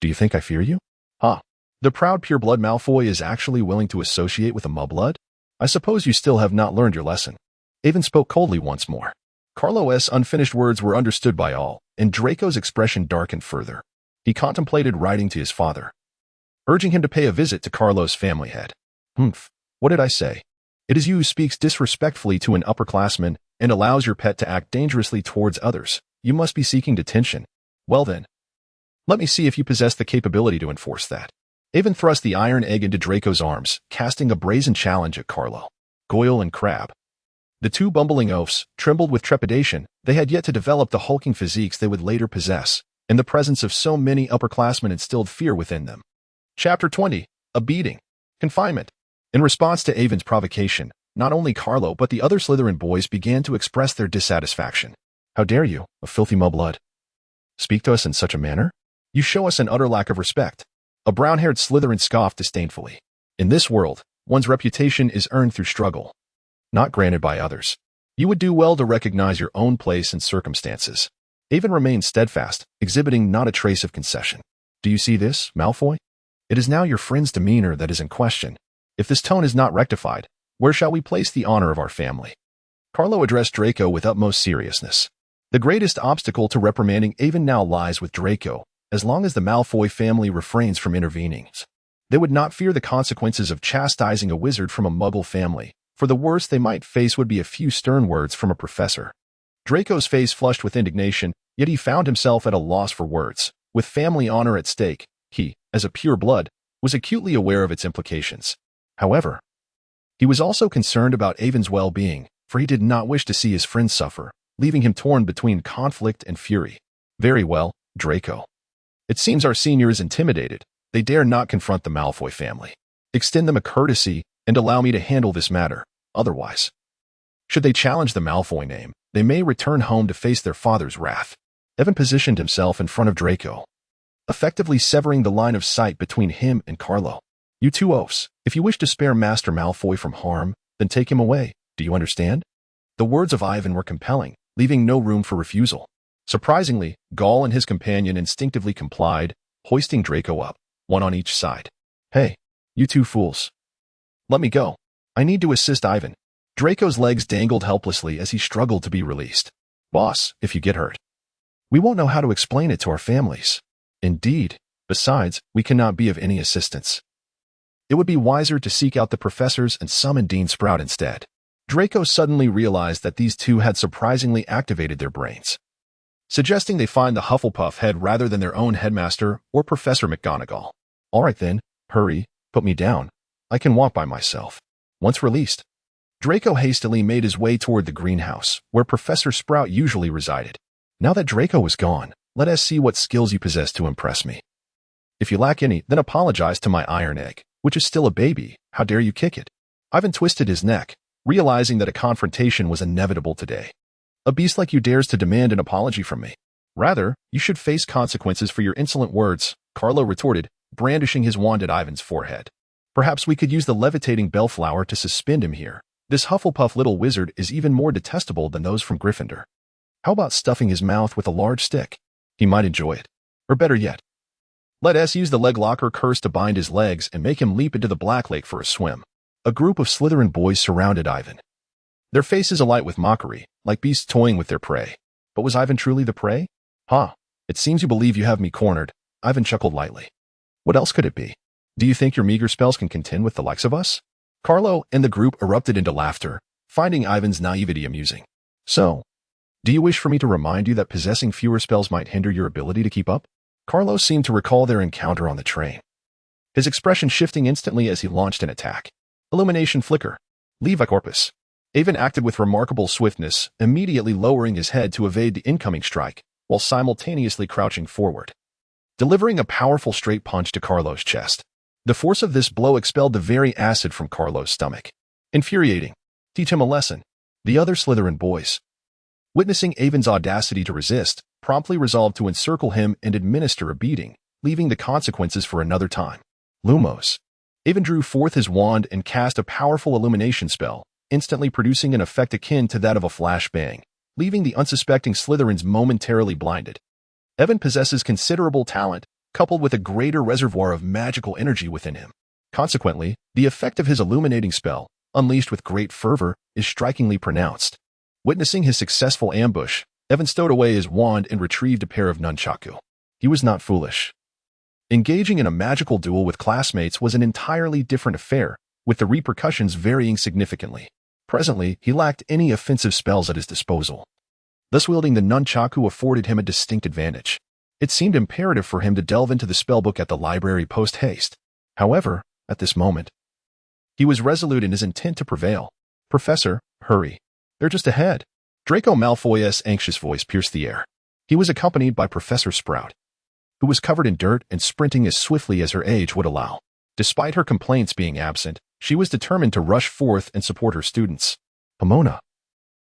Do you think I fear you? Huh. The proud pureblood Malfoy is actually willing to associate with a mudblood? I suppose you still have not learned your lesson. Avon spoke coldly once more. Carlo's unfinished words were understood by all, and Draco's expression darkened further. He contemplated writing to his father, urging him to pay a visit to Carlo's family head. Humph, what did I say? It is you who speaks disrespectfully to an upperclassman and allows your pet to act dangerously towards others. You must be seeking detention. Well then, let me see if you possess the capability to enforce that. Avon thrust the Iron Egg into Draco's arms, casting a brazen challenge at Carlo, Goyle, and Crabbe. The 2 bumbling oafs trembled with trepidation. They had yet to develop the hulking physiques they would later possess, and the presence of so many upperclassmen instilled fear within them. Chapter 20. A Beating. Confinement. In response to Avon's provocation, not only Carlo but the other Slytherin boys began to express their dissatisfaction. How dare you, a filthy mudblood, speak to us in such a manner? You show us an utter lack of respect. A brown-haired Slytherin scoffed disdainfully. In this world, one's reputation is earned through struggle, not granted by others. You would do well to recognize your own place and circumstances. Avon remained steadfast, exhibiting not a trace of concession. Do you see this, Malfoy? It is now your friend's demeanor that is in question. If this tone is not rectified, where shall we place the honor of our family? Carlo addressed Draco with utmost seriousness. The greatest obstacle to reprimanding Avon now lies with Draco, as long as the Malfoy family refrains from intervening. They would not fear the consequences of chastising a wizard from a Muggle family, for the worst they might face would be a few stern words from a professor. Draco's face flushed with indignation, yet he found himself at a loss for words. With family honor at stake, he, as a pure blood, was acutely aware of its implications. However, he was also concerned about Avon's well-being, for he did not wish to see his friend suffer, leaving him torn between conflict and fury. Very well, Draco. It seems our senior is intimidated. They dare not confront the Malfoy family. Extend them a courtesy and allow me to handle this matter. Otherwise, should they challenge the Malfoy name, they may return home to face their father's wrath. Avon positioned himself in front of Draco, effectively severing the line of sight between him and Carlo. You 2 oafs, if you wish to spare Master Malfoy from harm, then take him away. Do you understand? The words of Ivan were compelling, leaving no room for refusal. Surprisingly, Gaul and his companion instinctively complied, hoisting Draco up, one on each side. Hey, you 2 fools. Let me go. I need to assist Ivan. Draco's legs dangled helplessly as he struggled to be released. Boss, if you get hurt, we won't know how to explain it to our families. Indeed. Besides, we cannot be of any assistance. It would be wiser to seek out the professors and summon Dean Sprout instead. Draco suddenly realized that these 2 had surprisingly activated their brains, suggesting they find the Hufflepuff head rather than their own headmaster or Professor McGonagall. All right then, hurry, put me down. I can walk by myself. Once released, Draco hastily made his way toward the greenhouse, where Professor Sprout usually resided. Now that Draco is gone, let us see what skills you possess to impress me. If you lack any, then apologize to my Iron Egg, which is still a baby. How dare you kick it? Ivan twisted his neck, realizing that a confrontation was inevitable today. A beast like you dares to demand an apology from me. Rather, you should face consequences for your insolent words, Carlo retorted, brandishing his wand at Ivan's forehead. Perhaps we could use the levitating bellflower to suspend him here. This Hufflepuff little wizard is even more detestable than those from Gryffindor. How about stuffing his mouth with a large stick? He might enjoy it. Or better yet, Let us use the leg locker curse to bind his legs and make him leap into the Black Lake for a swim. A group of Slytherin boys surrounded Ivan, their faces alight with mockery, like beasts toying with their prey. But was Ivan truly the prey? Huh, it seems you believe you have me cornered. Ivan chuckled lightly. What else could it be? Do you think your meager spells can contend with the likes of us? Carlo and the group erupted into laughter, finding Ivan's naivety amusing. So, do you wish for me to remind you that possessing fewer spells might hinder your ability to keep up? Carlo seemed to recall their encounter on the train, his expression shifting instantly as he launched an attack. Illumination flicker. Levi corpus. Ivan acted with remarkable swiftness, immediately lowering his head to evade the incoming strike, while simultaneously crouching forward, delivering a powerful straight punch to Carlo's chest. The force of this blow expelled the very acid from Carlo's stomach. Infuriating. Teach him a lesson. The other Slytherin boys, witnessing Ivan's audacity to resist, promptly resolved to encircle him and administer a beating, leaving the consequences for another time. Lumos. Ivan drew forth his wand and cast a powerful illumination spell, instantly producing an effect akin to that of a flashbang, leaving the unsuspecting Slytherins momentarily blinded. Ivan possesses considerable talent, coupled with a greater reservoir of magical energy within him. Consequently, the effect of his illuminating spell, unleashed with great fervor, is strikingly pronounced. Witnessing his successful ambush, Ivan stowed away his wand and retrieved a pair of nunchaku. He was not foolish. Engaging in a magical duel with classmates was an entirely different affair, with the repercussions varying significantly. Presently, he lacked any offensive spells at his disposal. Thus wielding the nunchaku afforded him a distinct advantage. It seemed imperative for him to delve into the spellbook at the library post-haste. However, at this moment, he was resolute in his intent to prevail. Professor, hurry. They're just ahead. Draco Malfoy's anxious voice pierced the air. He was accompanied by Professor Sprout, who was covered in dirt and sprinting as swiftly as her age would allow. Despite her complaints being absent, she was determined to rush forth and support her students. Pomona.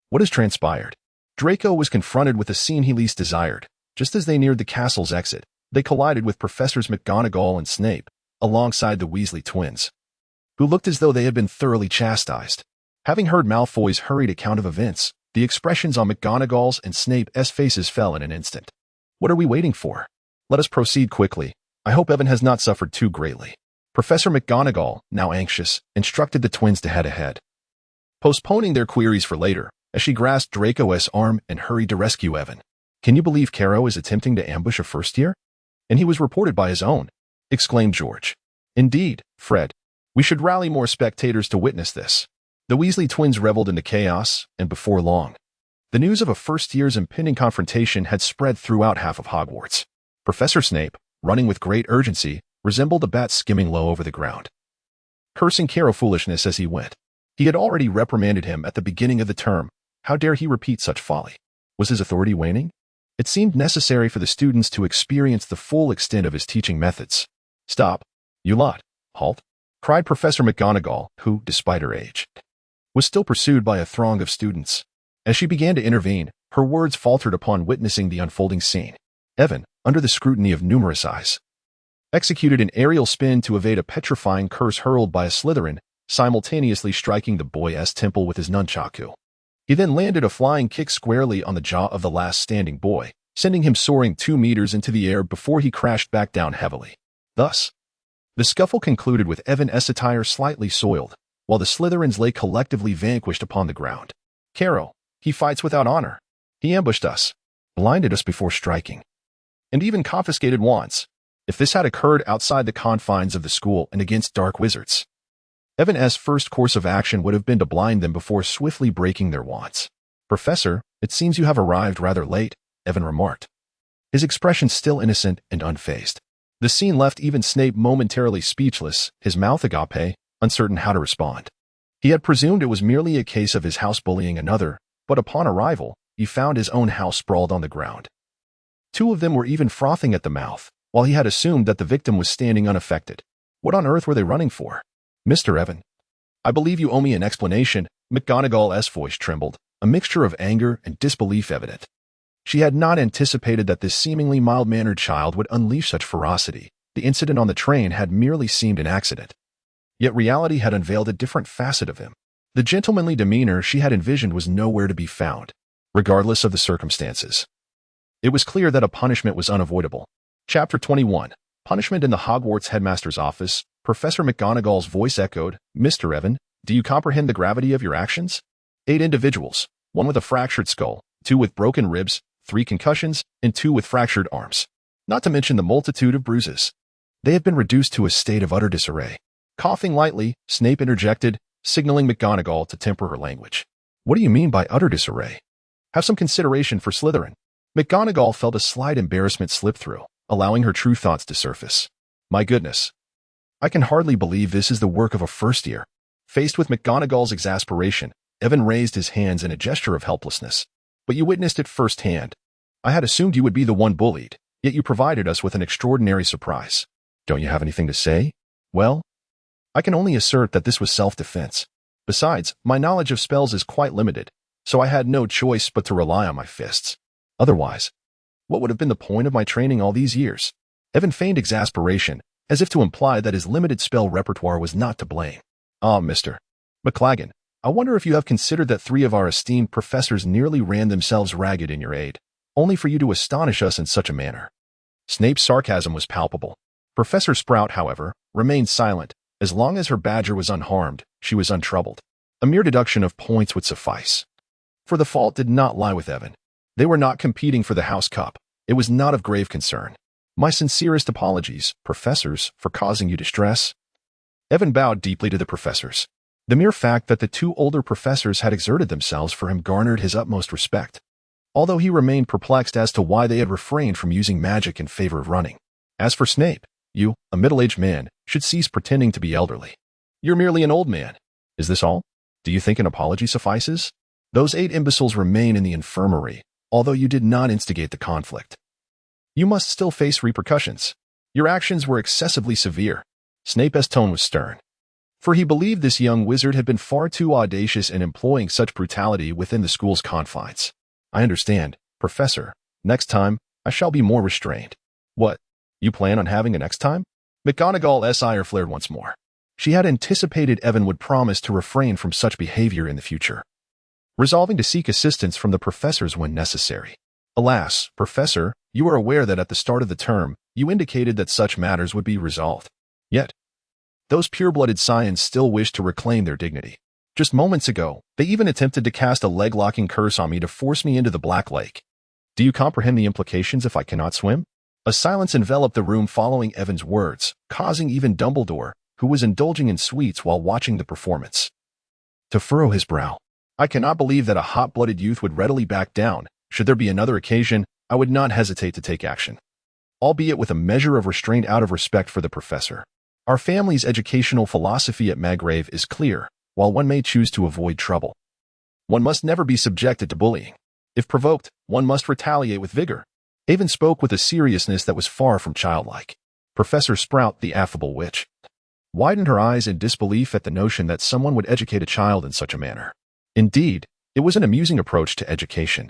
What has transpired? Draco was confronted with a scene he least desired. Just as they neared the castle's exit, they collided with Professors McGonagall and Snape, alongside the Weasley twins, who looked as though they had been thoroughly chastised. Having heard Malfoy's hurried account of events, the expressions on McGonagall's and Snape's faces fell in an instant. What are we waiting for? Let us proceed quickly. I hope Evan has not suffered too greatly. Professor McGonagall, now anxious, instructed the twins to head ahead, postponing their queries for later, as she grasped Draco's arm and hurried to rescue Evan. Can you believe Caro is attempting to ambush a first year? And he was reported by his own, exclaimed George. Indeed, Fred. We should rally more spectators to witness this. The Weasley twins reveled in the chaos, and before long, the news of a first year's impending confrontation had spread throughout half of Hogwarts. Professor Snape, running with great urgency, resembled a bat skimming low over the ground, cursing Caro foolishness as he went. He had already reprimanded him at the beginning of the term. How dare he repeat such folly? Was his authority waning? It seemed necessary for the students to experience the full extent of his teaching methods. Stop, you lot. Halt, cried Professor McGonagall, who, despite her age, was still pursued by a throng of students. As she began to intervene, her words faltered upon witnessing the unfolding scene. Evan, under the scrutiny of numerous eyes, executed an aerial spin to evade a petrifying curse hurled by a Slytherin, simultaneously striking the boy's temple with his nunchaku. He then landed a flying kick squarely on the jaw of the last standing boy, sending him soaring 2 meters into the air before he crashed back down heavily. Thus, the scuffle concluded with Evan's attire slightly soiled, while the Slytherins lay collectively vanquished upon the ground. Caro, he fights without honor. He ambushed us, blinded us before striking, and even confiscated wands. If this had occurred outside the confines of the school and against dark wizards, Evan's first course of action would have been to blind them before swiftly breaking their wands. Professor, it seems you have arrived rather late, Evan remarked, his expression still innocent and unfazed. The scene left even Snape momentarily speechless, his mouth agape, uncertain how to respond. He had presumed it was merely a case of his house bullying another, but upon arrival, he found his own house sprawled on the ground. 2 of them were even frothing at the mouth, while he had assumed that the victim was standing unaffected. What on earth were they running for? Mr. Evan, I believe you owe me an explanation. McGonagall's voice trembled, a mixture of anger and disbelief evident. She had not anticipated that this seemingly mild-mannered child would unleash such ferocity. The incident on the train had merely seemed an accident. Yet reality had unveiled a different facet of him. The gentlemanly demeanor she had envisioned was nowhere to be found, regardless of the circumstances. It was clear that a punishment was unavoidable. Chapter 21. Punishment in the Hogwarts headmaster's office. Professor McGonagall's voice echoed, "Mr. Evan, do you comprehend the gravity of your actions? 8 individuals, 1 with a fractured skull, 2 with broken ribs, 3 concussions, and 2 with fractured arms. Not to mention the multitude of bruises. They have been reduced to a state of utter disarray." Coughing lightly, Snape interjected, signaling McGonagall to temper her language. "What do you mean by utter disarray? Have some consideration for Slytherin." McGonagall felt a slight embarrassment slip through, allowing her true thoughts to surface. "My goodness. I can hardly believe this is the work of a first year." Faced with McGonagall's exasperation, Evan raised his hands in a gesture of helplessness. "But you witnessed it firsthand. I had assumed you would be the one bullied, yet you provided us with an extraordinary surprise. Don't you have anything to say?" "Well, I can only assert that this was self-defense. Besides, my knowledge of spells is quite limited, so I had no choice but to rely on my fists. Otherwise, what would have been the point of my training all these years?" Evan feigned exasperation, as if to imply that his limited spell repertoire was not to blame. "Ah, Mr. McLaggen, I wonder if you have considered that 3 of our esteemed professors nearly ran themselves ragged in your aid, only for you to astonish us in such a manner." Snape's sarcasm was palpable. Professor Sprout, however, remained silent. As long as her badger was unharmed, she was untroubled. A mere deduction of points would suffice. For the fault did not lie with Evan. They were not competing for the House Cup. It was not of grave concern. "My sincerest apologies, professors, for causing you distress." Evan bowed deeply to the professors. The mere fact that the 2 older professors had exerted themselves for him garnered his utmost respect, although he remained perplexed as to why they had refrained from using magic in favor of running. As for Snape, "You, a middle-aged man, should cease pretending to be elderly. You're merely an old man. Is this all? Do you think an apology suffices? Those 8 imbeciles remain in the infirmary, although you did not instigate the conflict. You must still face repercussions. Your actions were excessively severe." Snape's tone was stern, for he believed this young wizard had been far too audacious in employing such brutality within the school's confines. "I understand, Professor. Next time, I shall be more restrained." "What? You plan on having a next time?" McGonagall's ire flared once more. She had anticipated Evan would promise to refrain from such behavior in the future, resolving to seek assistance from the professors when necessary. "Alas, Professor, you are aware that at the start of the term, you indicated that such matters would be resolved. Yet, those pure-blooded scions still wish to reclaim their dignity. Just moments ago, they even attempted to cast a leg-locking curse on me to force me into the Black Lake. Do you comprehend the implications if I cannot swim?" A silence enveloped the room following Evan's words, causing even Dumbledore, who was indulging in sweets while watching the performance, to furrow his brow. "I cannot believe that a hot-blooded youth would readily back down. Should there be another occasion, I would not hesitate to take action, albeit with a measure of restraint out of respect for the professor. Our family's educational philosophy at Maggrave is clear. While one may choose to avoid trouble, one must never be subjected to bullying. If provoked, one must retaliate with vigor." Evan spoke with a seriousness that was far from childlike. Professor Sprout, the affable witch, widened her eyes in disbelief at the notion that someone would educate a child in such a manner. Indeed, it was an amusing approach to education.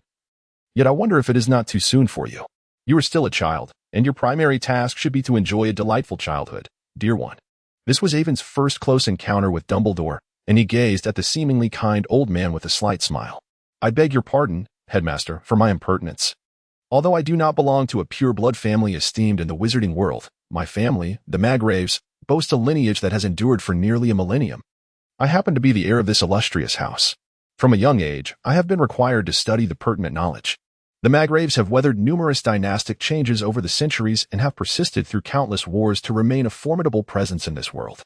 "Yet I wonder if it is not too soon for you. You are still a child, and your primary task should be to enjoy a delightful childhood, dear one." This was Evan's first close encounter with Dumbledore, and he gazed at the seemingly kind old man with a slight smile. "I beg your pardon, Headmaster, for my impertinence. Although I do not belong to a pure-blood family esteemed in the wizarding world, my family, the Maggraves, boasts a lineage that has endured for nearly a millennium. I happen to be the heir of this illustrious house. From a young age, I have been required to study the pertinent knowledge. The Maggraves have weathered numerous dynastic changes over the centuries and have persisted through countless wars to remain a formidable presence in this world.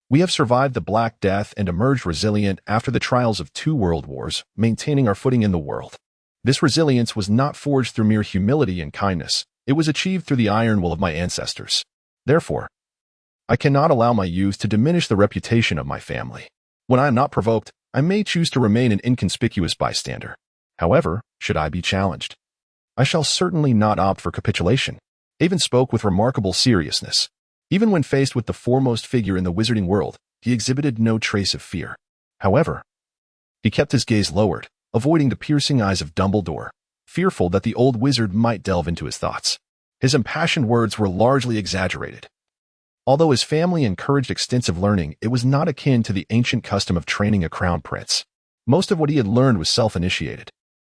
We have survived the Black Death and emerged resilient after the trials of 2 world wars, maintaining our footing in the world. This resilience was not forged through mere humility and kindness. It was achieved through the iron will of my ancestors. Therefore, I cannot allow my youth to diminish the reputation of my family. When I am not provoked, I may choose to remain an inconspicuous bystander. However, should I be challenged, I shall certainly not opt for capitulation." Evan spoke with remarkable seriousness. Even when faced with the foremost figure in the wizarding world, he exhibited no trace of fear. However, he kept his gaze lowered, avoiding the piercing eyes of Dumbledore, fearful that the old wizard might delve into his thoughts. His impassioned words were largely exaggerated. Although his family encouraged extensive learning, it was not akin to the ancient custom of training a crown prince. Most of what he had learned was self-initiated.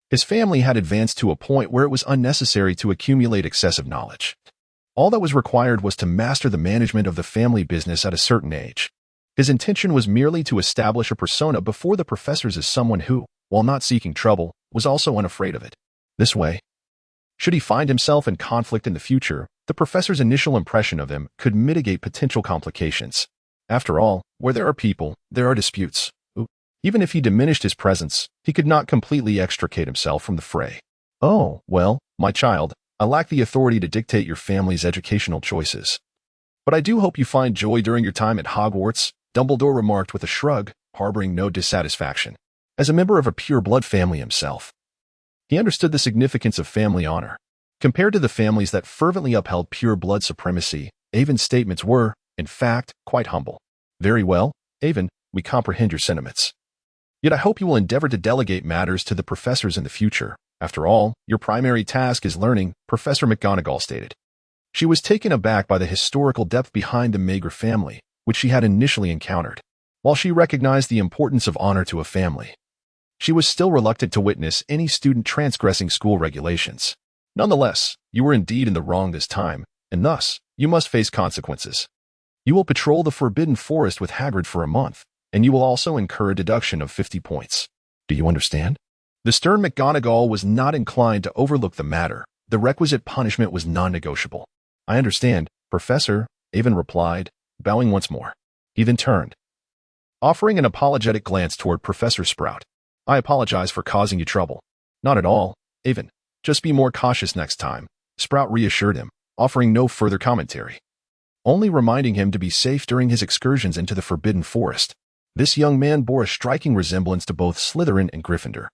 His family had advanced to a point where it was unnecessary to accumulate excessive knowledge. All that was required was to master the management of the family business at a certain age. His intention was merely to establish a persona before the professors as someone who, while not seeking trouble, was also unafraid of it. This way, should he find himself in conflict in the future, the professor's initial impression of him could mitigate potential complications. After all, where there are people, there are disputes. Even if he diminished his presence, he could not completely extricate himself from the fray. Oh, well, my child, I lack the authority to dictate your family's educational choices. But I do hope you find joy during your time at Hogwarts, Dumbledore remarked with a shrug, harboring no dissatisfaction. As a member of a pure-blood family himself, he understood the significance of family honor. Compared to the families that fervently upheld pure-blood supremacy, Avon's statements were, in fact, quite humble. Very well, Avon, we comprehend your sentiments. Yet I hope you will endeavor to delegate matters to the professors in the future. After all, your primary task is learning, Professor McGonagall stated. She was taken aback by the historical depth behind the Mager family, which she had initially encountered. While she recognized the importance of honor to a family, she was still reluctant to witness any student transgressing school regulations. Nonetheless, you were indeed in the wrong this time, and thus, you must face consequences. You will patrol the Forbidden Forest with Hagrid for a month, and you will also incur a deduction of 50 points. Do you understand? The stern McGonagall was not inclined to overlook the matter. The requisite punishment was non-negotiable. I understand, Professor, Avon replied, bowing once more. He then turned, offering an apologetic glance toward Professor Sprout. I apologize for causing you trouble. Not at all, Avon. Just be more cautious next time, Sprout reassured him, offering no further commentary, only reminding him to be safe during his excursions into the Forbidden Forest. This young man bore a striking resemblance to both Slytherin and Gryffindor.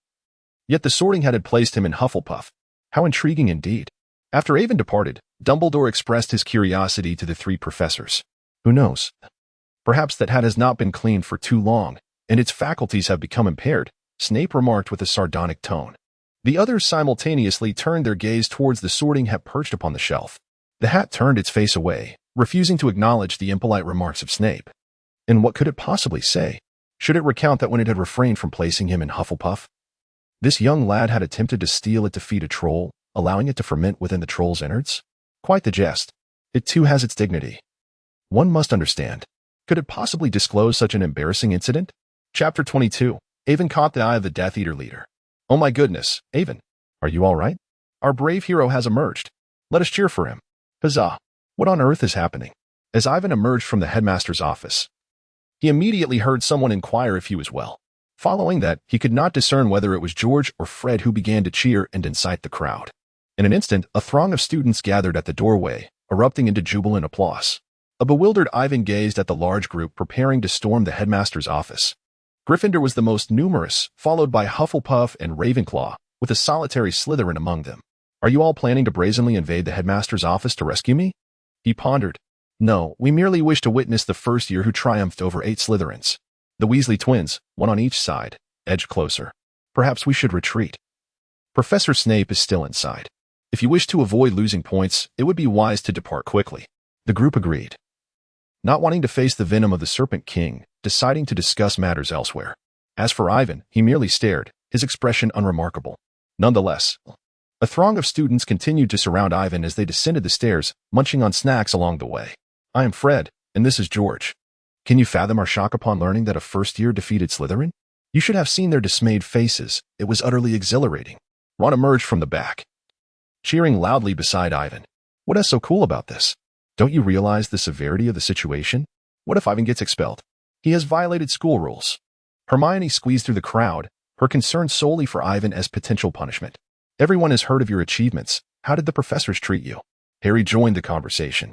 Yet the sorting hat had placed him in Hufflepuff. How intriguing indeed. After Avon departed, Dumbledore expressed his curiosity to the three professors. Who knows? Perhaps that hat has not been cleaned for too long, and its faculties have become impaired, Snape remarked with a sardonic tone. The others simultaneously turned their gaze towards the sorting hat perched upon the shelf. The hat turned its face away, refusing to acknowledge the impolite remarks of Snape. And what could it possibly say? Should it recount that when it had refrained from placing him in Hufflepuff, this young lad had attempted to steal it to feed a troll, allowing it to ferment within the troll's innards? Quite the jest. It too has its dignity. One must understand. Could it possibly disclose such an embarrassing incident? Chapter 22. Avon caught the eye of the Death Eater leader. Oh my goodness, Avon. Are you all right? Our brave hero has emerged. Let us cheer for him. Huzzah! What on earth is happening? As Ivan emerged from the headmaster's office, he immediately heard someone inquire if he was well. Following that, he could not discern whether it was George or Fred who began to cheer and incite the crowd. In an instant, a throng of students gathered at the doorway, erupting into jubilant applause. A bewildered Ivan gazed at the large group preparing to storm the headmaster's office. Gryffindor was the most numerous, followed by Hufflepuff and Ravenclaw, with a solitary Slytherin among them. Are you all planning to brazenly invade the headmaster's office to rescue me? He pondered. No, we merely wish to witness the first year who triumphed over 8 Slytherins. The Weasley twins, one on each side, edged closer. Perhaps we should retreat. Professor Snape is still inside. If you wish to avoid losing points, it would be wise to depart quickly. The group agreed, not wanting to face the venom of the Serpent King, deciding to discuss matters elsewhere. As for Ivan, he merely stared, his expression unremarkable. Nonetheless, a throng of students continued to surround Ivan as they descended the stairs, munching on snacks along the way. I am Fred, and this is George. Can you fathom our shock upon learning that a first-year defeated Slytherin? You should have seen their dismayed faces. It was utterly exhilarating. Ron emerged from the back, cheering loudly beside Ivan. What is so cool about this? Don't you realize the severity of the situation? What if Ivan gets expelled? He has violated school rules. Hermione squeezed through the crowd, her concern solely for Ivan as potential punishment. Everyone has heard of your achievements. How did the professors treat you? Harry joined the conversation.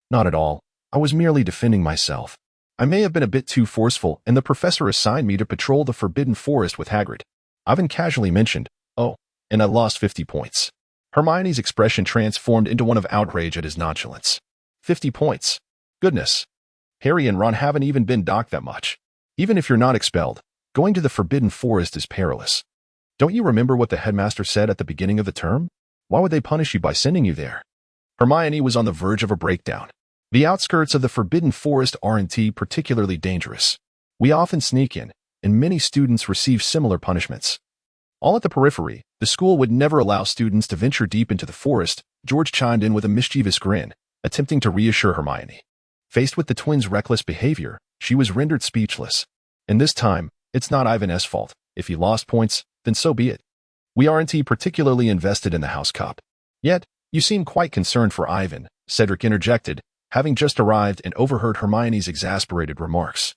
Not at all. I was merely defending myself. I may have been a bit too forceful, and the professor assigned me to patrol the Forbidden Forest with Hagrid. Ivan casually mentioned, oh, and I lost 50 points. Hermione's expression transformed into one of outrage at his nonchalance. 50 points. Goodness. Harry and Ron haven't even been docked that much. Even if you're not expelled, going to the Forbidden Forest is perilous. Don't you remember what the headmaster said at the beginning of the term? Why would they punish you by sending you there? Hermione was on the verge of a breakdown. The outskirts of the Forbidden Forest aren't particularly dangerous. We often sneak in, and many students receive similar punishments. All at the periphery, the school would never allow students to venture deep into the forest. George chimed in with a mischievous grin. attempting to reassure Hermione. Faced with the twins' reckless behavior, she was rendered speechless. And this time, it's not Ivan's fault. If he lost points, then so be it. We aren't particularly invested in the House Cup. Yet, you seem quite concerned for Ivan, Cedric interjected, having just arrived and overheard Hermione's exasperated remarks.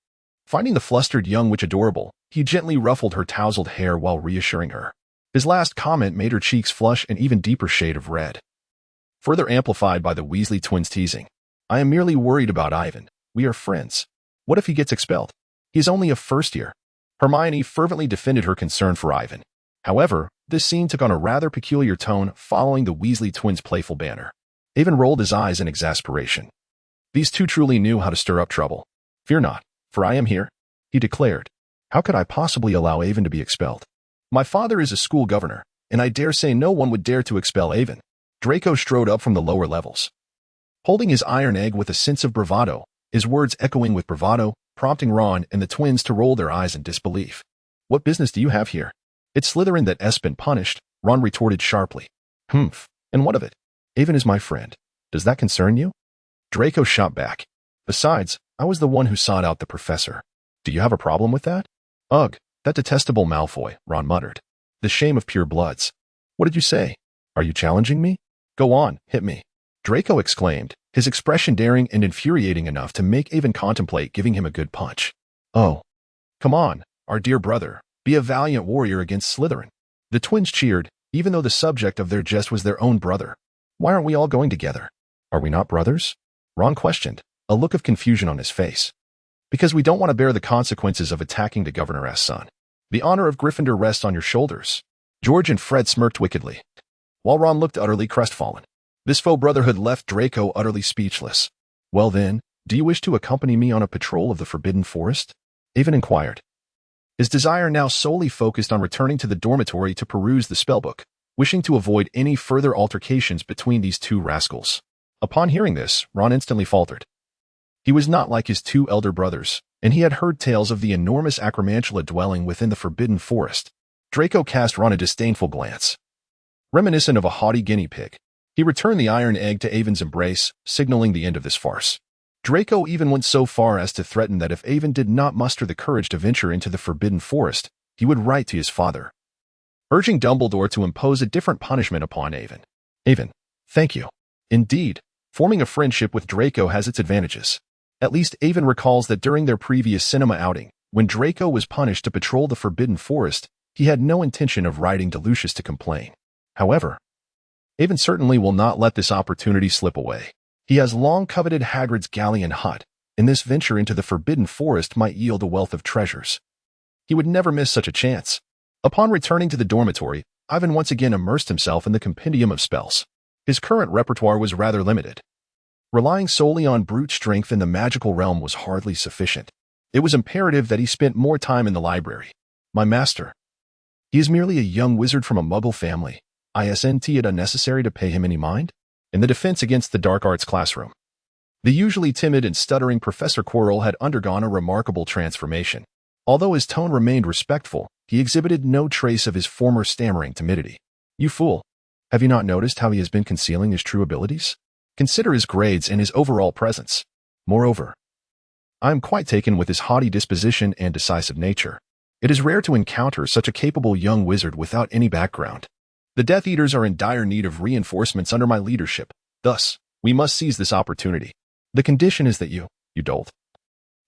Finding the flustered young witch adorable, he gently ruffled her tousled hair while reassuring her. His last comment made her cheeks flush an even deeper shade of red, further amplified by the Weasley twins' teasing. I am merely worried about Ivan. We are friends. What if he gets expelled? He's only a first year. Hermione fervently defended her concern for Ivan. However, this scene took on a rather peculiar tone following the Weasley twins' playful banter. Ivan rolled his eyes in exasperation. These two truly knew how to stir up trouble. Fear not, for I am here, he declared. How could I possibly allow Ivan to be expelled? My father is a school governor, and I dare say no one would dare to expel Ivan. Draco strode up from the lower levels, holding his iron egg with a sense of bravado, his words echoing with bravado, prompting Ron and the twins to roll their eyes in disbelief. What business do you have here? It's Slytherin that's been punished, Ron retorted sharply. Humph, and what of it? Ivan is my friend. Does that concern you? Draco shot back. Besides, I was the one who sought out the professor. Do you have a problem with that? Ugh, that detestable Malfoy, Ron muttered. The shame of pure bloods. What did you say? Are you challenging me? Go on, hit me. Draco exclaimed, his expression daring and infuriating enough to make Ivan contemplate giving him a good punch. Oh. Come on, our dear brother, be a valiant warrior against Slytherin. The twins cheered, even though the subject of their jest was their own brother. Why aren't we all going together? Are we not brothers? Ron questioned, a look of confusion on his face. Because we don't want to bear the consequences of attacking the governor's son. The honor of Gryffindor rests on your shoulders. George and Fred smirked wickedly, while Ron looked utterly crestfallen. This faux brotherhood left Draco utterly speechless. Well then, do you wish to accompany me on a patrol of the Forbidden Forest? Ivan inquired. His desire now solely focused on returning to the dormitory to peruse the spellbook, wishing to avoid any further altercations between these two rascals. Upon hearing this, Ron instantly faltered. He was not like his two elder brothers, and he had heard tales of the enormous acromantula dwelling within the Forbidden Forest. Draco cast Ron a disdainful glance, reminiscent of a haughty guinea pig. He returned the iron egg to Avon's embrace, signaling the end of this farce. Draco even went so far as to threaten that if Avon did not muster the courage to venture into the Forbidden Forest, he would write to his father, urging Dumbledore to impose a different punishment upon Avon. Avon, thank you. Indeed, forming a friendship with Draco has its advantages. At least Avon recalls that during their previous cinema outing, when Draco was punished to patrol the Forbidden Forest, he had no intention of writing to Lucius to complain. However, Avon certainly will not let this opportunity slip away. He has long coveted Hagrid's Galleon hut, and this venture into the Forbidden Forest might yield a wealth of treasures. He would never miss such a chance. Upon returning to the dormitory, Ivan once again immersed himself in the compendium of spells. His current repertoire was rather limited. Relying solely on brute strength in the magical realm was hardly sufficient. It was imperative that he spent more time in the library. My master. He is merely a young wizard from a muggle family. Isn't it unnecessary to pay him any mind? In the defense against the dark arts classroom, the usually timid and stuttering Professor Quirrell had undergone a remarkable transformation. Although his tone remained respectful, he exhibited no trace of his former stammering timidity. You fool! Have you not noticed how he has been concealing his true abilities? Consider his grades and his overall presence. Moreover, I am quite taken with his haughty disposition and decisive nature. It is rare to encounter such a capable young wizard without any background. The Death Eaters are in dire need of reinforcements under my leadership. Thus, we must seize this opportunity. The condition is that you dolt,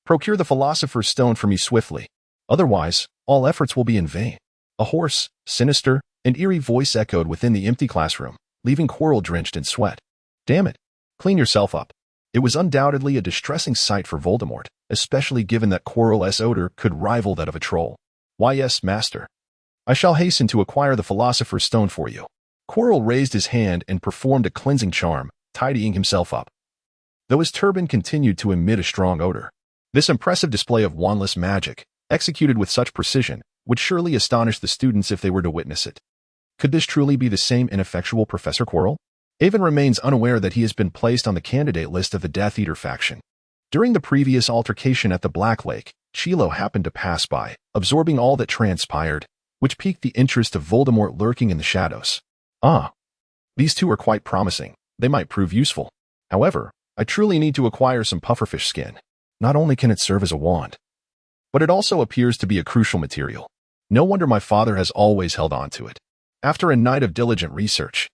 procure the Philosopher's Stone for me swiftly. Otherwise, all efforts will be in vain. A hoarse, sinister, and eerie voice echoed within the empty classroom, leaving Quirrell drenched in sweat. Damn it. Clean yourself up. It was undoubtedly a distressing sight for Voldemort, especially given that Quirrell's odor could rival that of a troll. Why yes, master. I shall hasten to acquire the Philosopher's Stone for you. Quirrell raised his hand and performed a cleansing charm, tidying himself up, though his turban continued to emit a strong odor. This impressive display of wandless magic, executed with such precision, would surely astonish the students if they were to witness it. Could this truly be the same ineffectual Professor Quirrell? Avon remains unaware that he has been placed on the candidate list of the Death Eater faction. During the previous altercation at the Black Lake, Chilo happened to pass by, absorbing all that transpired, which piqued the interest of Voldemort lurking in the shadows. Ah, these two are quite promising. They might prove useful. However, I truly need to acquire some pufferfish skin. Not only can it serve as a wand, but it also appears to be a crucial material. No wonder my father has always held on to it. After a night of diligent research,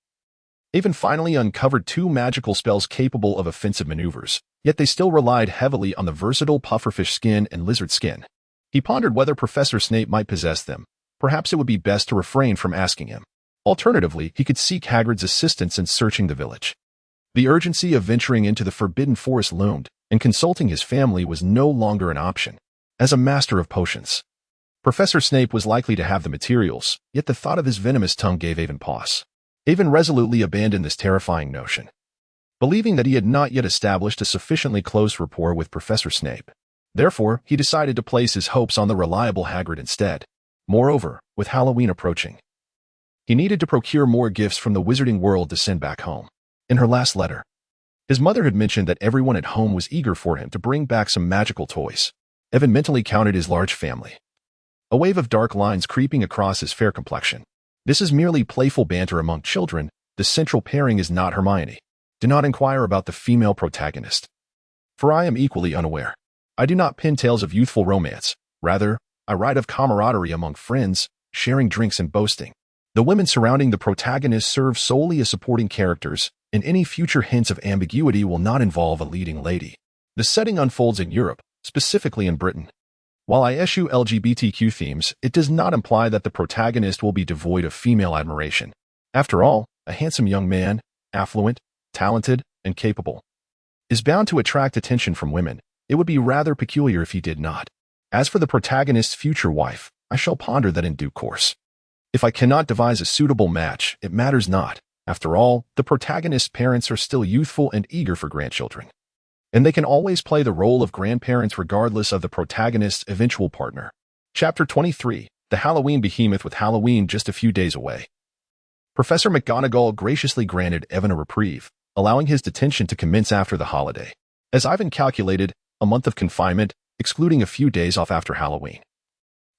Avon finally uncovered 2 magical spells capable of offensive maneuvers, yet they still relied heavily on the versatile pufferfish skin and lizard skin. He pondered whether Professor Snape might possess them. Perhaps it would be best to refrain from asking him. Alternatively, he could seek Hagrid's assistance in searching the village. The urgency of venturing into the Forbidden Forest loomed, and consulting his family was no longer an option. As a master of potions, Professor Snape was likely to have the materials, yet the thought of his venomous tongue gave Avon pause. Avon resolutely abandoned this terrifying notion, believing that he had not yet established a sufficiently close rapport with Professor Snape. Therefore, he decided to place his hopes on the reliable Hagrid instead. Moreover, with Halloween approaching, he needed to procure more gifts from the wizarding world to send back home. In her last letter, his mother had mentioned that everyone at home was eager for him to bring back some magical toys. Evan mentally counted his large family, a wave of dark lines creeping across his fair complexion. This is merely playful banter among children. The central pairing is not Hermione. Do not inquire about the female protagonist, for I am equally unaware. I do not pin tales of youthful romance. Rather, I write of camaraderie among friends, sharing drinks and boasting. The women surrounding the protagonist serve solely as supporting characters, and any future hints of ambiguity will not involve a leading lady. The setting unfolds in Europe, specifically in Britain. While I eschew LGBTQ themes, it does not imply that the protagonist will be devoid of female admiration. After all, a handsome young man, affluent, talented, and capable, is bound to attract attention from women. It would be rather peculiar if he did not. As for the protagonist's future wife, I shall ponder that in due course. If I cannot devise a suitable match, it matters not. After all, the protagonist's parents are still youthful and eager for grandchildren, and they can always play the role of grandparents regardless of the protagonist's eventual partner. Chapter 23, The Halloween Behemoth. With Halloween just a few days away, Professor McGonagall graciously granted Evan a reprieve, allowing his detention to commence after the holiday. As Ivan calculated, a month of confinement, excluding a few days off after Halloween,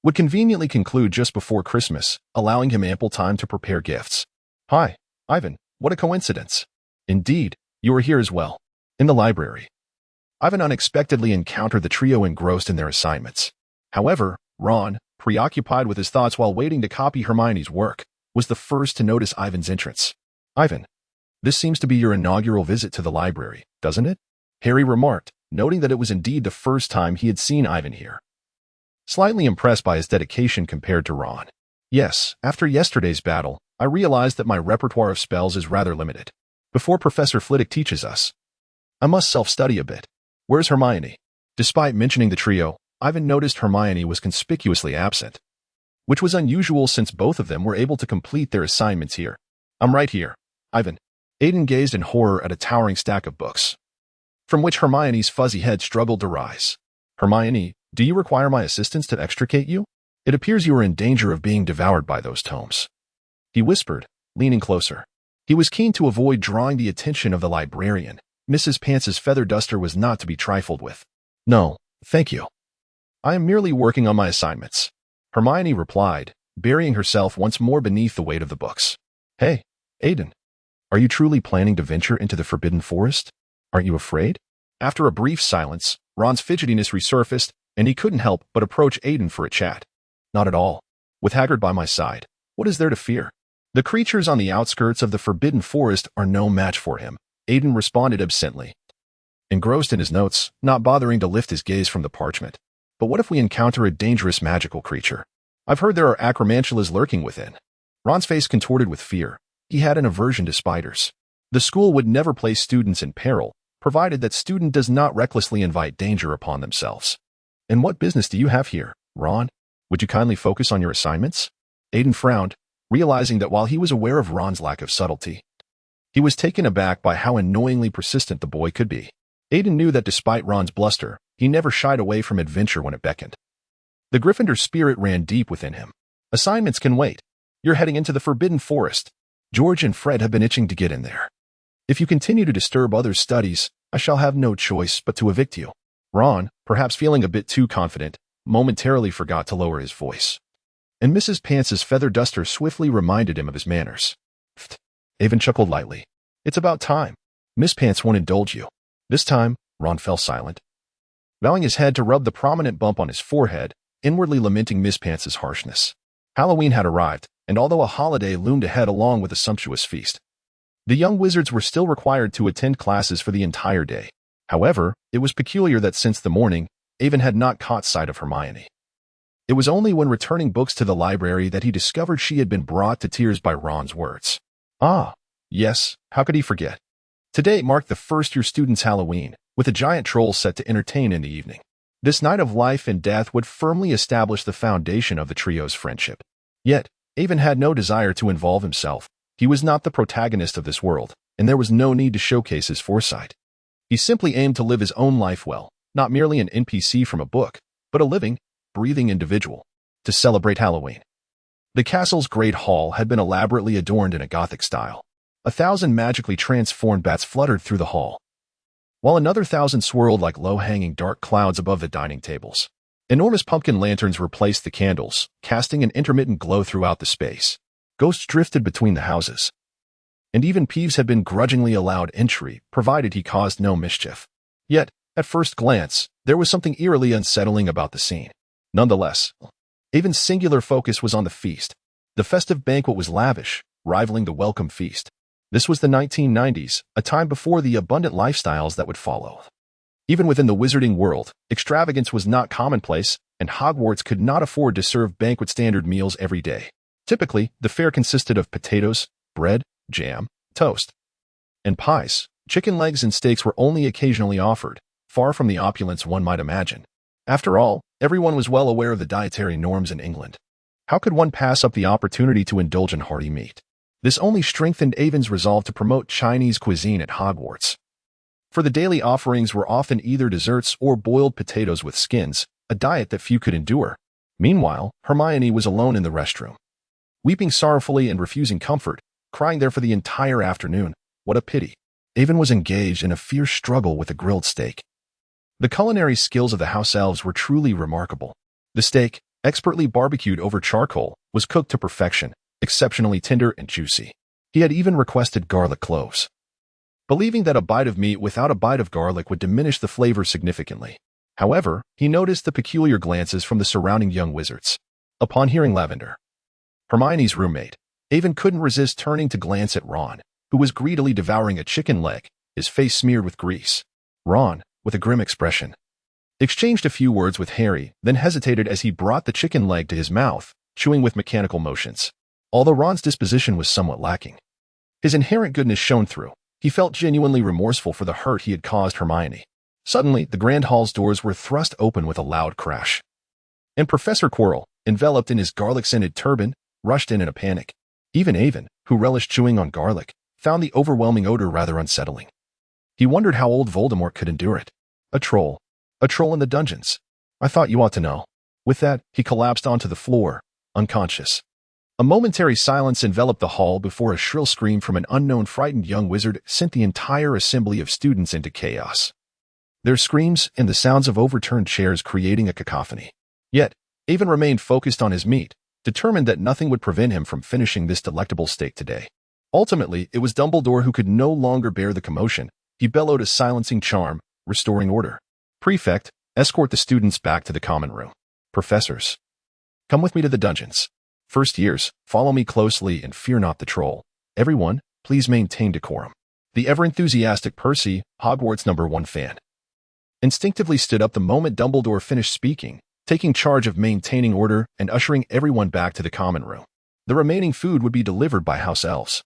would conveniently conclude just before Christmas, allowing him ample time to prepare gifts. Hi, Ivan, what a coincidence. Indeed, you are here as well. In the library, Ivan unexpectedly encountered the trio engrossed in their assignments. However, Ron, preoccupied with his thoughts while waiting to copy Hermione's work, was the first to notice Ivan's entrance. Ivan, this seems to be your inaugural visit to the library, doesn't it? Harry remarked, noting that it was indeed the first time he had seen Ivan here. Slightly impressed by his dedication compared to Ron. Yes, after yesterday's battle, I realized that my repertoire of spells is rather limited. Before Professor Flitwick teaches us, I must self-study a bit. Where's Hermione? Despite mentioning the trio, Ivan noticed Hermione was conspicuously absent, which was unusual since both of them were able to complete their assignments here. I'm right here, Ivan. Aiden gazed in horror at a towering stack of books, from which Hermione's fuzzy head struggled to rise. Hermione, do you require my assistance to extricate you? It appears you are in danger of being devoured by those tomes, he whispered, leaning closer. He was keen to avoid drawing the attention of the librarian. Mrs. Pance's feather duster was not to be trifled with. No, thank you. I am merely working on my assignments, Hermione replied, burying herself once more beneath the weight of the books. Hey, Aiden, are you truly planning to venture into the Forbidden Forest? Aren't you afraid? After a brief silence, Ron's fidgetiness resurfaced, and he couldn't help but approach Aiden for a chat. Not at all. With Hagrid by my side, what is there to fear? The creatures on the outskirts of the Forbidden Forest are no match for him, Aiden responded absently, engrossed in his notes, not bothering to lift his gaze from the parchment. But what if we encounter a dangerous magical creature? I've heard there are acromantulas lurking within. Ron's face contorted with fear. He had an aversion to spiders. The school would never place students in peril, provided that student does not recklessly invite danger upon themselves. And what business do you have here, Ron? Would you kindly focus on your assignments? Aiden frowned, realizing that while he was aware of Ron's lack of subtlety, he was taken aback by how annoyingly persistent the boy could be. Aiden knew that despite Ron's bluster, he never shied away from adventure when it beckoned. The Gryffindor spirit ran deep within him. Assignments can wait. You're heading into the Forbidden Forest. George and Fred have been itching to get in there. If you continue to disturb others' studies, I shall have no choice but to evict you. Ron, perhaps feeling a bit too confident, momentarily forgot to lower his voice, and Mrs. Pance's feather duster swiftly reminded him of his manners. Pfft. Avon chuckled lightly. It's about time. Miss Pants won't indulge you. This time, Ron fell silent, bowing his head to rub the prominent bump on his forehead, inwardly lamenting Miss Pants's harshness. Halloween had arrived, and although a holiday loomed ahead along with a sumptuous feast, the young wizards were still required to attend classes for the entire day. However, it was peculiar that since the morning, Avon had not caught sight of Hermione. It was only when returning books to the library that he discovered she had been brought to tears by Ron's words. Ah, yes, how could he forget? Today marked the first-year students' Halloween, with a giant troll set to entertain in the evening. This night of life and death would firmly establish the foundation of the trio's friendship. Yet, Avon had no desire to involve himself. He was not the protagonist of this world, and there was no need to showcase his foresight. He simply aimed to live his own life well, not merely an NPC from a book, but a living, breathing individual, to celebrate Halloween. The castle's great hall had been elaborately adorned in a Gothic style. 1,000 magically transformed bats fluttered through the hall, while another 1,000 swirled like low-hanging dark clouds above the dining tables. Enormous pumpkin lanterns replaced the candles, casting an intermittent glow throughout the space. Ghosts drifted between the houses, and even Peeves had been grudgingly allowed entry, provided he caused no mischief. Yet, at first glance, there was something eerily unsettling about the scene. Nonetheless, Avon's singular focus was on the feast. The festive banquet was lavish, rivaling the welcome feast. This was the 1990s, a time before the abundant lifestyles that would follow. Even within the wizarding world, extravagance was not commonplace, and Hogwarts could not afford to serve banquet-standard meals every day. Typically, the fare consisted of potatoes, bread, jam, toast, and pies. Chicken legs and steaks were only occasionally offered, far from the opulence one might imagine. After all, everyone was well aware of the dietary norms in England. How could one pass up the opportunity to indulge in hearty meat? This only strengthened Avon's resolve to promote Chinese cuisine at Hogwarts. For the daily offerings were often either desserts or boiled potatoes with skins, a diet that few could endure. Meanwhile, Hermione was alone in the restroom, weeping sorrowfully and refusing comfort, crying there for the entire afternoon. What a pity. Avon was engaged in a fierce struggle with a grilled steak. The culinary skills of the house elves were truly remarkable. The steak, expertly barbecued over charcoal, was cooked to perfection, exceptionally tender and juicy. He had even requested garlic cloves, believing that a bite of meat without a bite of garlic would diminish the flavor significantly. However, he noticed the peculiar glances from the surrounding young wizards. Upon hearing Lavender, Hermione's roommate, Avon couldn't resist turning to glance at Ron, who was greedily devouring a chicken leg, his face smeared with grease. Ron, with a grim expression, exchanged a few words with Harry, then hesitated as he brought the chicken leg to his mouth, chewing with mechanical motions. Although Ron's disposition was somewhat lacking, his inherent goodness shone through. He felt genuinely remorseful for the hurt he had caused Hermione. Suddenly, the Grand Hall's doors were thrust open with a loud crash, and Professor Quirrell, enveloped in his garlic-scented turban, rushed in a panic. Even Avon, who relished chewing on garlic, found the overwhelming odor rather unsettling. He wondered how old Voldemort could endure it. A troll in the dungeons. I thought you ought to know. With that, he collapsed onto the floor, unconscious. A momentary silence enveloped the hall before a shrill scream from an unknown frightened young wizard sent the entire assembly of students into chaos. Their screams and the sounds of overturned chairs creating a cacophony. Yet, Avon remained focused on his meat, determined that nothing would prevent him from finishing this delectable steak today. Ultimately, it was Dumbledore who could no longer bear the commotion. He bellowed a silencing charm, restoring order. Prefect, escort the students back to the common room. Professors, come with me to the dungeons. First years, follow me closely and fear not the troll. Everyone, please maintain decorum. The ever-enthusiastic Percy, Hogwarts #1 fan, instinctively stood up the moment Dumbledore finished speaking, taking charge of maintaining order and ushering everyone back to the common room. The remaining food would be delivered by house elves,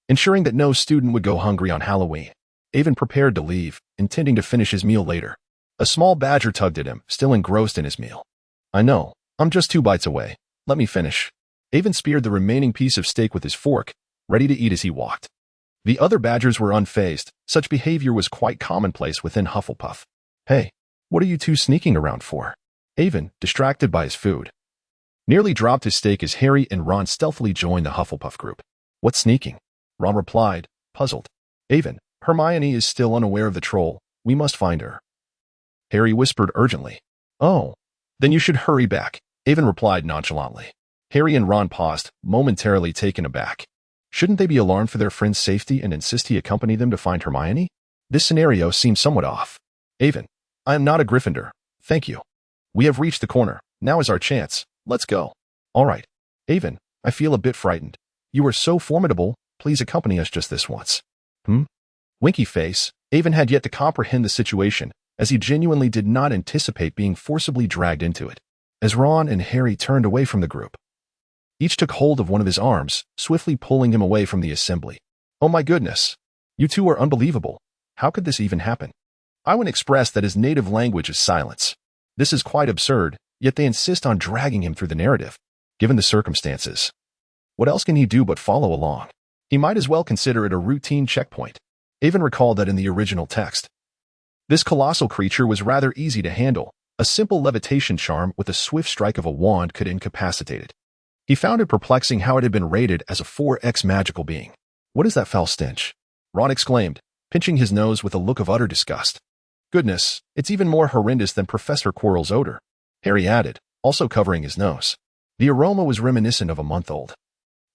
ensuring that no student would go hungry on Halloween. Avon prepared to leave, intending to finish his meal later. A small badger tugged at him, still engrossed in his meal. I know, I'm just 2 bites away. Let me finish. Avon speared the remaining piece of steak with his fork, ready to eat as he walked. The other badgers were unfazed. Such behavior was quite commonplace within Hufflepuff. Hey, what are you two sneaking around for? Avon, distracted by his food, nearly dropped his steak as Harry and Ron stealthily joined the Hufflepuff group. What's sneaking? Ron replied, puzzled. Avon, Hermione is still unaware of the troll. We must find her. Harry whispered urgently. Oh, then you should hurry back, Avon replied nonchalantly. Harry and Ron paused, momentarily taken aback. Shouldn't they be alarmed for their friend's safety and insist he accompany them to find Hermione? This scenario seems somewhat off. Avon, I am not a Gryffindor. Thank you. We have reached the corner. Now is our chance. Let's go. All right. Avon, I feel a bit frightened. You are so formidable. Please accompany us just this once. Winky face. Avon had yet to comprehend the situation, as he genuinely did not anticipate being forcibly dragged into it. As Ron and Harry turned away from the group, each took hold of one of his arms, swiftly pulling him away from the assembly. Oh my goodness. You two are unbelievable. How could this even happen? Iwan expressed that his native language is silence. This is quite absurd, yet they insist on dragging him through the narrative. Given the circumstances, what else can he do but follow along? He might as well consider it a routine checkpoint. Avon recalled that in the original text, this colossal creature was rather easy to handle. A simple levitation charm with a swift strike of a wand could incapacitate it. He found it perplexing how it had been rated as a 4X magical being. What is that foul stench? Ron exclaimed, pinching his nose with a look of utter disgust. Goodness, it's even more horrendous than Professor Quirrell's odor, Harry added, also covering his nose. The aroma was reminiscent of a month-old.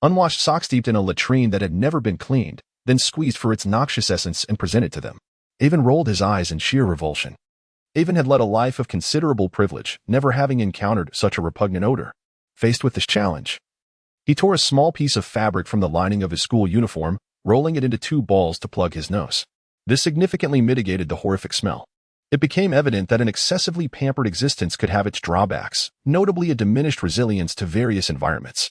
Unwashed socks steeped in a latrine that had never been cleaned, then squeezed for its noxious essence and presented to them. Avon rolled his eyes in sheer revulsion. Avon had led a life of considerable privilege, never having encountered such a repugnant odor. Faced with this challenge, he tore a small piece of fabric from the lining of his school uniform, rolling it into 2 balls to plug his nose. This significantly mitigated the horrific smell. It became evident that an excessively pampered existence could have its drawbacks, notably a diminished resilience to various environments.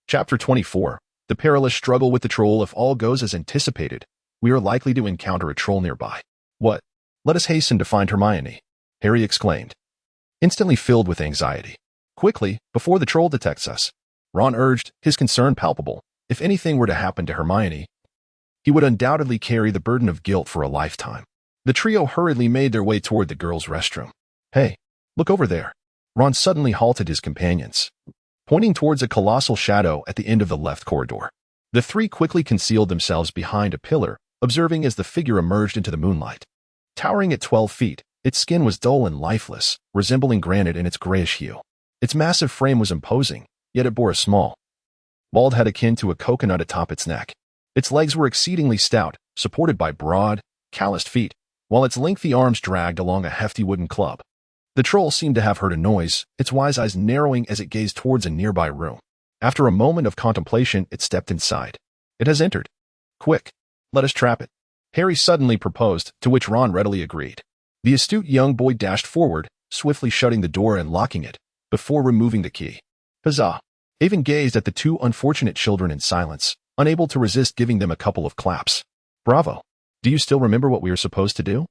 Chapter 24. The perilous struggle with the troll. If all goes as anticipated, we are likely to encounter a troll nearby. What? Let us hasten to find Hermione, Harry exclaimed, instantly filled with anxiety. Quickly, before the troll detects us, Ron urged, his concern palpable. If anything were to happen to Hermione, he would undoubtedly carry the burden of guilt for a lifetime. The trio hurriedly made their way toward the girls' restroom. Hey, look over there. Ron suddenly halted his companions, pointing towards a colossal shadow at the end of the left corridor. The 3 quickly concealed themselves behind a pillar, observing as the figure emerged into the moonlight. Towering at 12 feet, its skin was dull and lifeless, resembling granite in its grayish hue. Its massive frame was imposing, yet it bore a small, bald head akin to a coconut atop its neck. Its legs were exceedingly stout, supported by broad, calloused feet, while its lengthy arms dragged along a hefty wooden club. The troll seemed to have heard a noise, its wise eyes narrowing as it gazed towards a nearby room. After a moment of contemplation, it stepped inside. It has entered. Quick, let us trap it, Harry suddenly proposed, to which Ron readily agreed. The astute young boy dashed forward, swiftly shutting the door and locking it, before removing the key. Huzzah! Avon gazed at the 2 unfortunate children in silence, unable to resist giving them a couple of claps. Bravo! Do you still remember what we are supposed to do?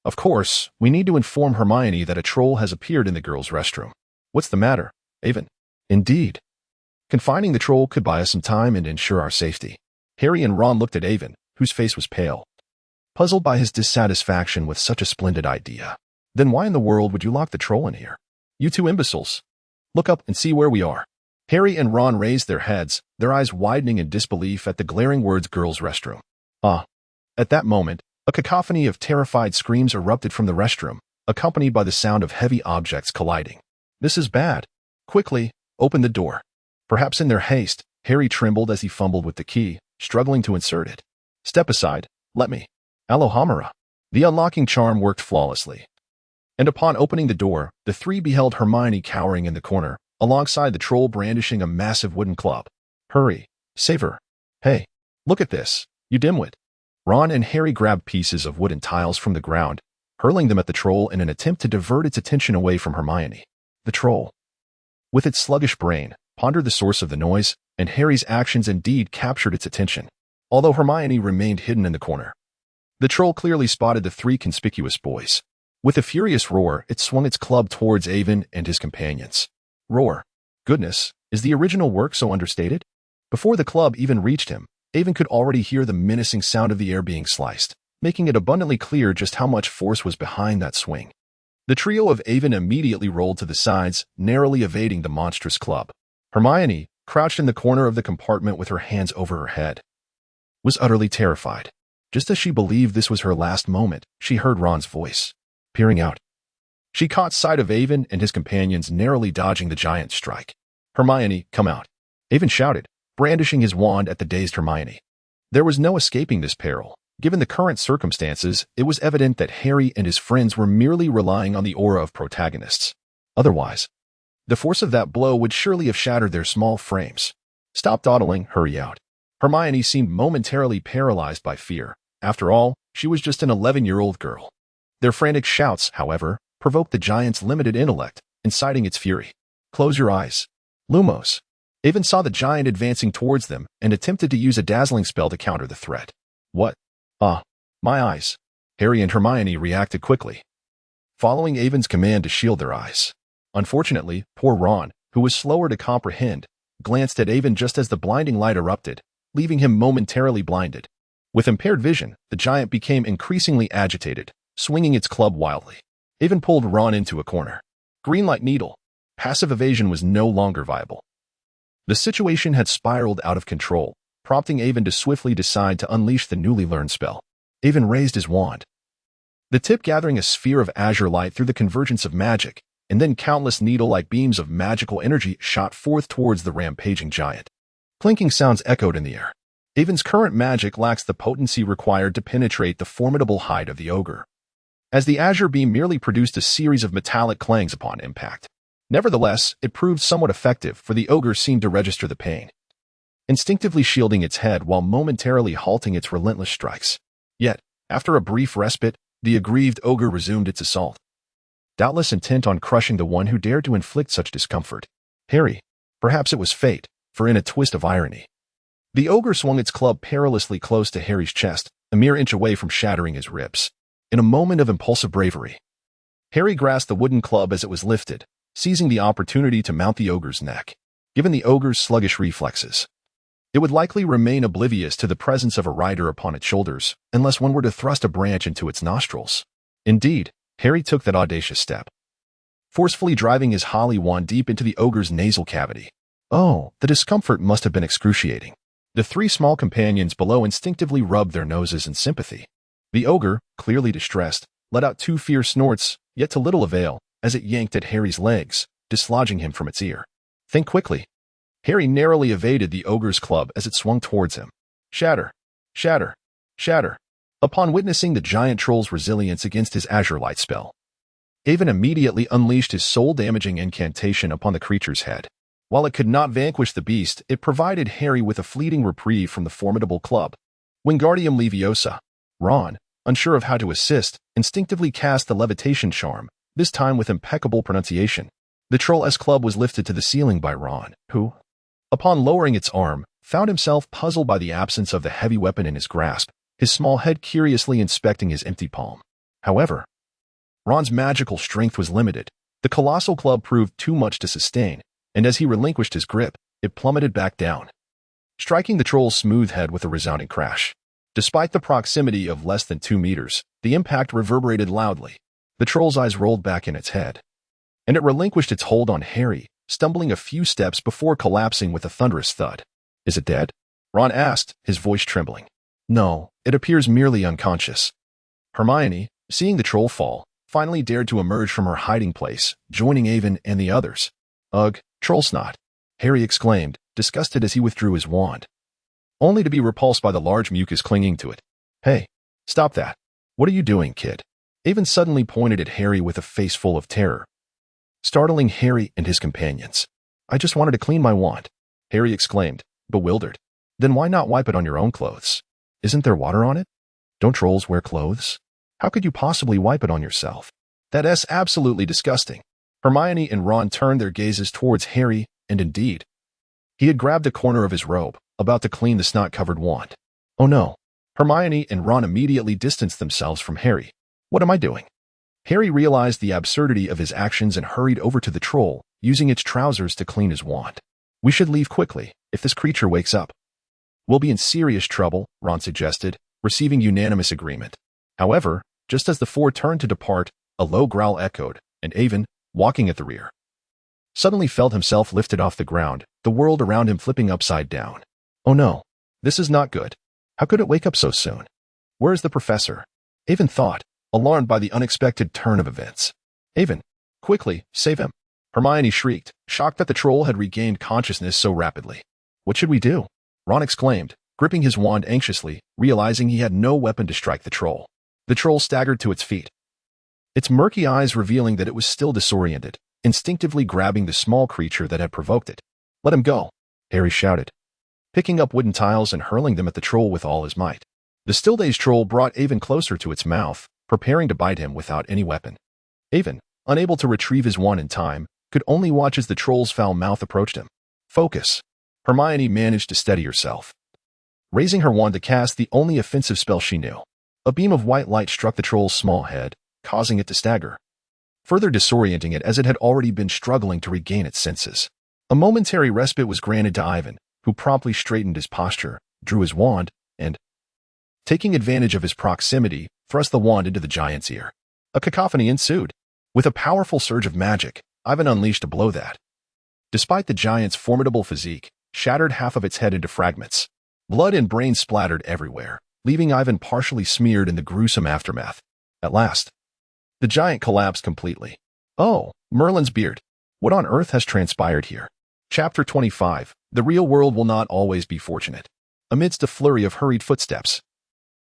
Of course, we need to inform Hermione that a troll has appeared in the girls' restroom. What's the matter, Avon? Indeed. Confining the troll could buy us some time and ensure our safety. Harry and Ron looked at Avon, whose face was pale, puzzled by his dissatisfaction with such a splendid idea. Then why in the world would you lock the troll in here? You 2 imbeciles. Look up and see where we are. Harry and Ron raised their heads, their eyes widening in disbelief at the glaring words girls' restroom. At that moment, a cacophony of terrified screams erupted from the restroom, accompanied by the sound of heavy objects colliding. This is bad. Quickly, open the door. Perhaps in their haste, Harry trembled as he fumbled with the key, struggling to insert it. Step aside, let me. Alohomora. The unlocking charm worked flawlessly. And upon opening the door, the 3 beheld Hermione cowering in the corner, alongside the troll brandishing a massive wooden club. Hurry, save her. Hey, look at this, you dimwit. Ron and Harry grabbed pieces of wooden tiles from the ground, hurling them at the troll in an attempt to divert its attention away from Hermione. The troll, with its sluggish brain, pondered the source of the noise, and Harry's actions indeed captured its attention. Although Hermione remained hidden in the corner, the troll clearly spotted the 3 conspicuous boys. With a furious roar, it swung its club towards Avon and his companions. Roar. Goodness, is the original work so understated? Before the club even reached him, Avon could already hear the menacing sound of the air being sliced, making it abundantly clear just how much force was behind that swing. The trio of Avon immediately rolled to the sides, narrowly evading the monstrous club. Hermione, crouched in the corner of the compartment with her hands over her head, was utterly terrified. Just as she believed this was her last moment, she heard Ron's voice, peering out. She caught sight of Avon and his companions narrowly dodging the giant strike. Hermione, come out. Avon shouted, brandishing his wand at the dazed Hermione. There was no escaping this peril. Given the current circumstances, it was evident that Harry and his friends were merely relying on the aura of protagonists. Otherwise, the force of that blow would surely have shattered their small frames. Stop dawdling, hurry out. Hermione seemed momentarily paralyzed by fear. After all, she was just an 11-year-old girl. Their frantic shouts, however, provoked the giant's limited intellect, inciting its fury. Close your eyes. Lumos. Avon saw the giant advancing towards them and attempted to use a dazzling spell to counter the threat. What? Ah, my eyes. Harry and Hermione reacted quickly, following Avon's command to shield their eyes. Unfortunately, poor Ron, who was slower to comprehend, glanced at Avon just as the blinding light erupted, leaving him momentarily blinded. With impaired vision, the giant became increasingly agitated, swinging its club wildly. Avon pulled Ron into a corner. Green light needle. Passive evasion was no longer viable. The situation had spiraled out of control, prompting Avon to swiftly decide to unleash the newly learned spell. Avon raised his wand, the tip gathering a sphere of azure light through the convergence of magic, and then countless needle-like beams of magical energy shot forth towards the rampaging giant. Clinking sounds echoed in the air. Avon's current magic lacks the potency required to penetrate the formidable hide of the ogre, as the azure beam merely produced a series of metallic clangs upon impact. Nevertheless, it proved somewhat effective, for the ogre seemed to register the pain, instinctively shielding its head while momentarily halting its relentless strikes. Yet, after a brief respite, the aggrieved ogre resumed its assault, doubtless intent on crushing the one who dared to inflict such discomfort. Harry. Perhaps it was fate, for in a twist of irony, the ogre swung its club perilously close to Harry's chest, a mere inch away from shattering his ribs. In a moment of impulsive bravery, Harry grasped the wooden club as it was lifted, seizing the opportunity to mount the ogre's neck. Given the ogre's sluggish reflexes, it would likely remain oblivious to the presence of a rider upon its shoulders, unless one were to thrust a branch into its nostrils. Indeed, Harry took that audacious step, forcefully driving his holly wand deep into the ogre's nasal cavity. Oh, the discomfort must have been excruciating. The three small companions below instinctively rubbed their noses in sympathy. The ogre, clearly distressed, let out two fierce snorts, yet to little avail, as it yanked at Harry's legs, dislodging him from its ear. Think quickly. Harry narrowly evaded the ogre's club as it swung towards him. Shatter! Shatter! Shatter! Upon witnessing the giant troll's resilience against his azure light spell, Avon immediately unleashed his soul-damaging incantation upon the creature's head. While it could not vanquish the beast, it provided Harry with a fleeting reprieve from the formidable club. Wingardium Leviosa. Ron, unsure of how to assist, instinctively cast the levitation charm, this time with impeccable pronunciation. The troll's club was lifted to the ceiling by Ron, who, upon lowering its arm, found himself puzzled by the absence of the heavy weapon in his grasp, his small head curiously inspecting his empty palm. However, Ron's magical strength was limited. The colossal club proved too much to sustain, and as he relinquished his grip, it plummeted back down, striking the troll's smooth head with a resounding crash. Despite the proximity of less than 2 meters, the impact reverberated loudly. The troll's eyes rolled back in its head, and it relinquished its hold on Harry, stumbling a few steps before collapsing with a thunderous thud. Is it dead? Ron asked, his voice trembling. No, it appears merely unconscious. Hermione, seeing the troll fall, finally dared to emerge from her hiding place, joining Avon and the others. Ugh, troll snot! Harry exclaimed, disgusted as he withdrew his wand, only to be repulsed by the large mucus clinging to it. Hey, stop that. What are you doing, kid? Avon suddenly pointed at Harry with a face full of terror, startling Harry and his companions. I just wanted to clean my wand, Harry exclaimed, bewildered. Then why not wipe it on your own clothes? Isn't there water on it? Don't trolls wear clothes? How could you possibly wipe it on yourself? That's absolutely disgusting. Hermione and Ron turned their gazes towards Harry, and indeed, he had grabbed a corner of his robe, about to clean the snot-covered wand. Oh no. Hermione and Ron immediately distanced themselves from Harry. What am I doing? Harry realized the absurdity of his actions and hurried over to the troll, using its trousers to clean his wand. We should leave quickly, if this creature wakes up. We'll be in serious trouble, Ron suggested, receiving unanimous agreement. However, just as the four turned to depart, a low growl echoed, and Avon, walking at the rear, suddenly felt himself lifted off the ground, the world around him flipping upside down. Oh no, this is not good. How could it wake up so soon? Where is the professor? Avon thought, alarmed by the unexpected turn of events. Avon, quickly, save him! Hermione shrieked, shocked that the troll had regained consciousness so rapidly. What should we do? Ron exclaimed, gripping his wand anxiously, realizing he had no weapon to strike the troll. The troll staggered to its feet, its murky eyes revealing that it was still disoriented, instinctively grabbing the small creature that had provoked it. Let him go, Harry shouted, picking up wooden tiles and hurling them at the troll with all his might. The still-dazed troll brought Avon closer to its mouth, preparing to bite him without any weapon. Avon, unable to retrieve his wand in time, could only watch as the troll's foul mouth approached him. Focus. Hermione managed to steady herself, raising her wand to cast the only offensive spell she knew. A beam of white light struck the troll's small head, causing it to stagger, further disorienting it as it had already been struggling to regain its senses. A momentary respite was granted to Ivan, who promptly straightened his posture, drew his wand, and, taking advantage of his proximity, thrust the wand into the giant's ear. A cacophony ensued. With a powerful surge of magic, Ivan unleashed a blow that, despite the giant's formidable physique, shattered half of its head into fragments. Blood and brains splattered everywhere, leaving Ivan partially smeared in the gruesome aftermath. At last, the giant collapsed completely. Oh, Merlin's beard. What on earth has transpired here? Chapter 25. The real world will not always be fortunate. Amidst a flurry of hurried footsteps,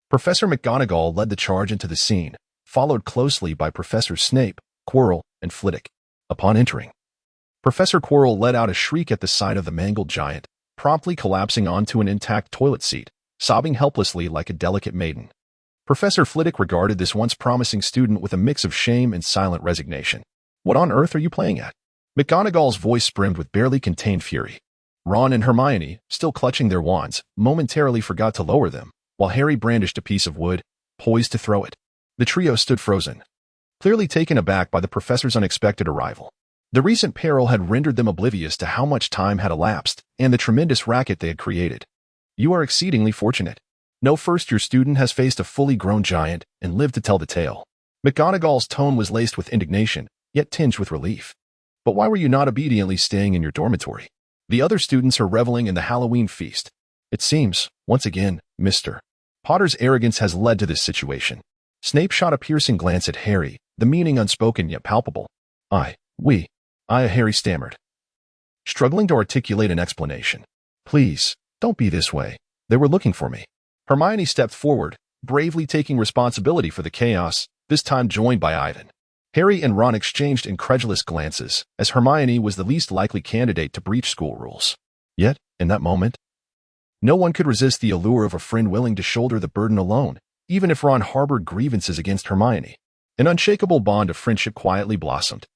Professor McGonagall led the charge into the scene, followed closely by Professors Snape, Quirrell, and Flitwick. Upon entering, Professor Quirrell let out a shriek at the sight of the mangled giant, promptly collapsing onto an intact toilet seat, sobbing helplessly like a delicate maiden. Professor Flitwick regarded this once promising student with a mix of shame and silent resignation. What on earth are you playing at? McGonagall's voice brimmed with barely contained fury. Ron and Hermione, still clutching their wands, momentarily forgot to lower them, while Harry brandished a piece of wood, poised to throw it. The trio stood frozen, clearly taken aback by the professor's unexpected arrival. The recent peril had rendered them oblivious to how much time had elapsed and the tremendous racket they had created. You are exceedingly fortunate. No first-year student has faced a fully grown giant and lived to tell the tale. McGonagall's tone was laced with indignation, yet tinged with relief. But why were you not obediently staying in your dormitory? The other students are reveling in the Halloween feast. It seems, once again, Mr. Potter's arrogance has led to this situation. Snape shot a piercing glance at Harry, the meaning unspoken yet palpable. Harry stammered, struggling to articulate an explanation. Please, don't be this way. They were looking for me. Hermione stepped forward, bravely taking responsibility for the chaos, this time joined by Ivan. Harry and Ron exchanged incredulous glances, as Hermione was the least likely candidate to breach school rules. Yet, in that moment, no one could resist the allure of a friend willing to shoulder the burden alone, even if Ron harbored grievances against Hermione. An unshakable bond of friendship quietly blossomed.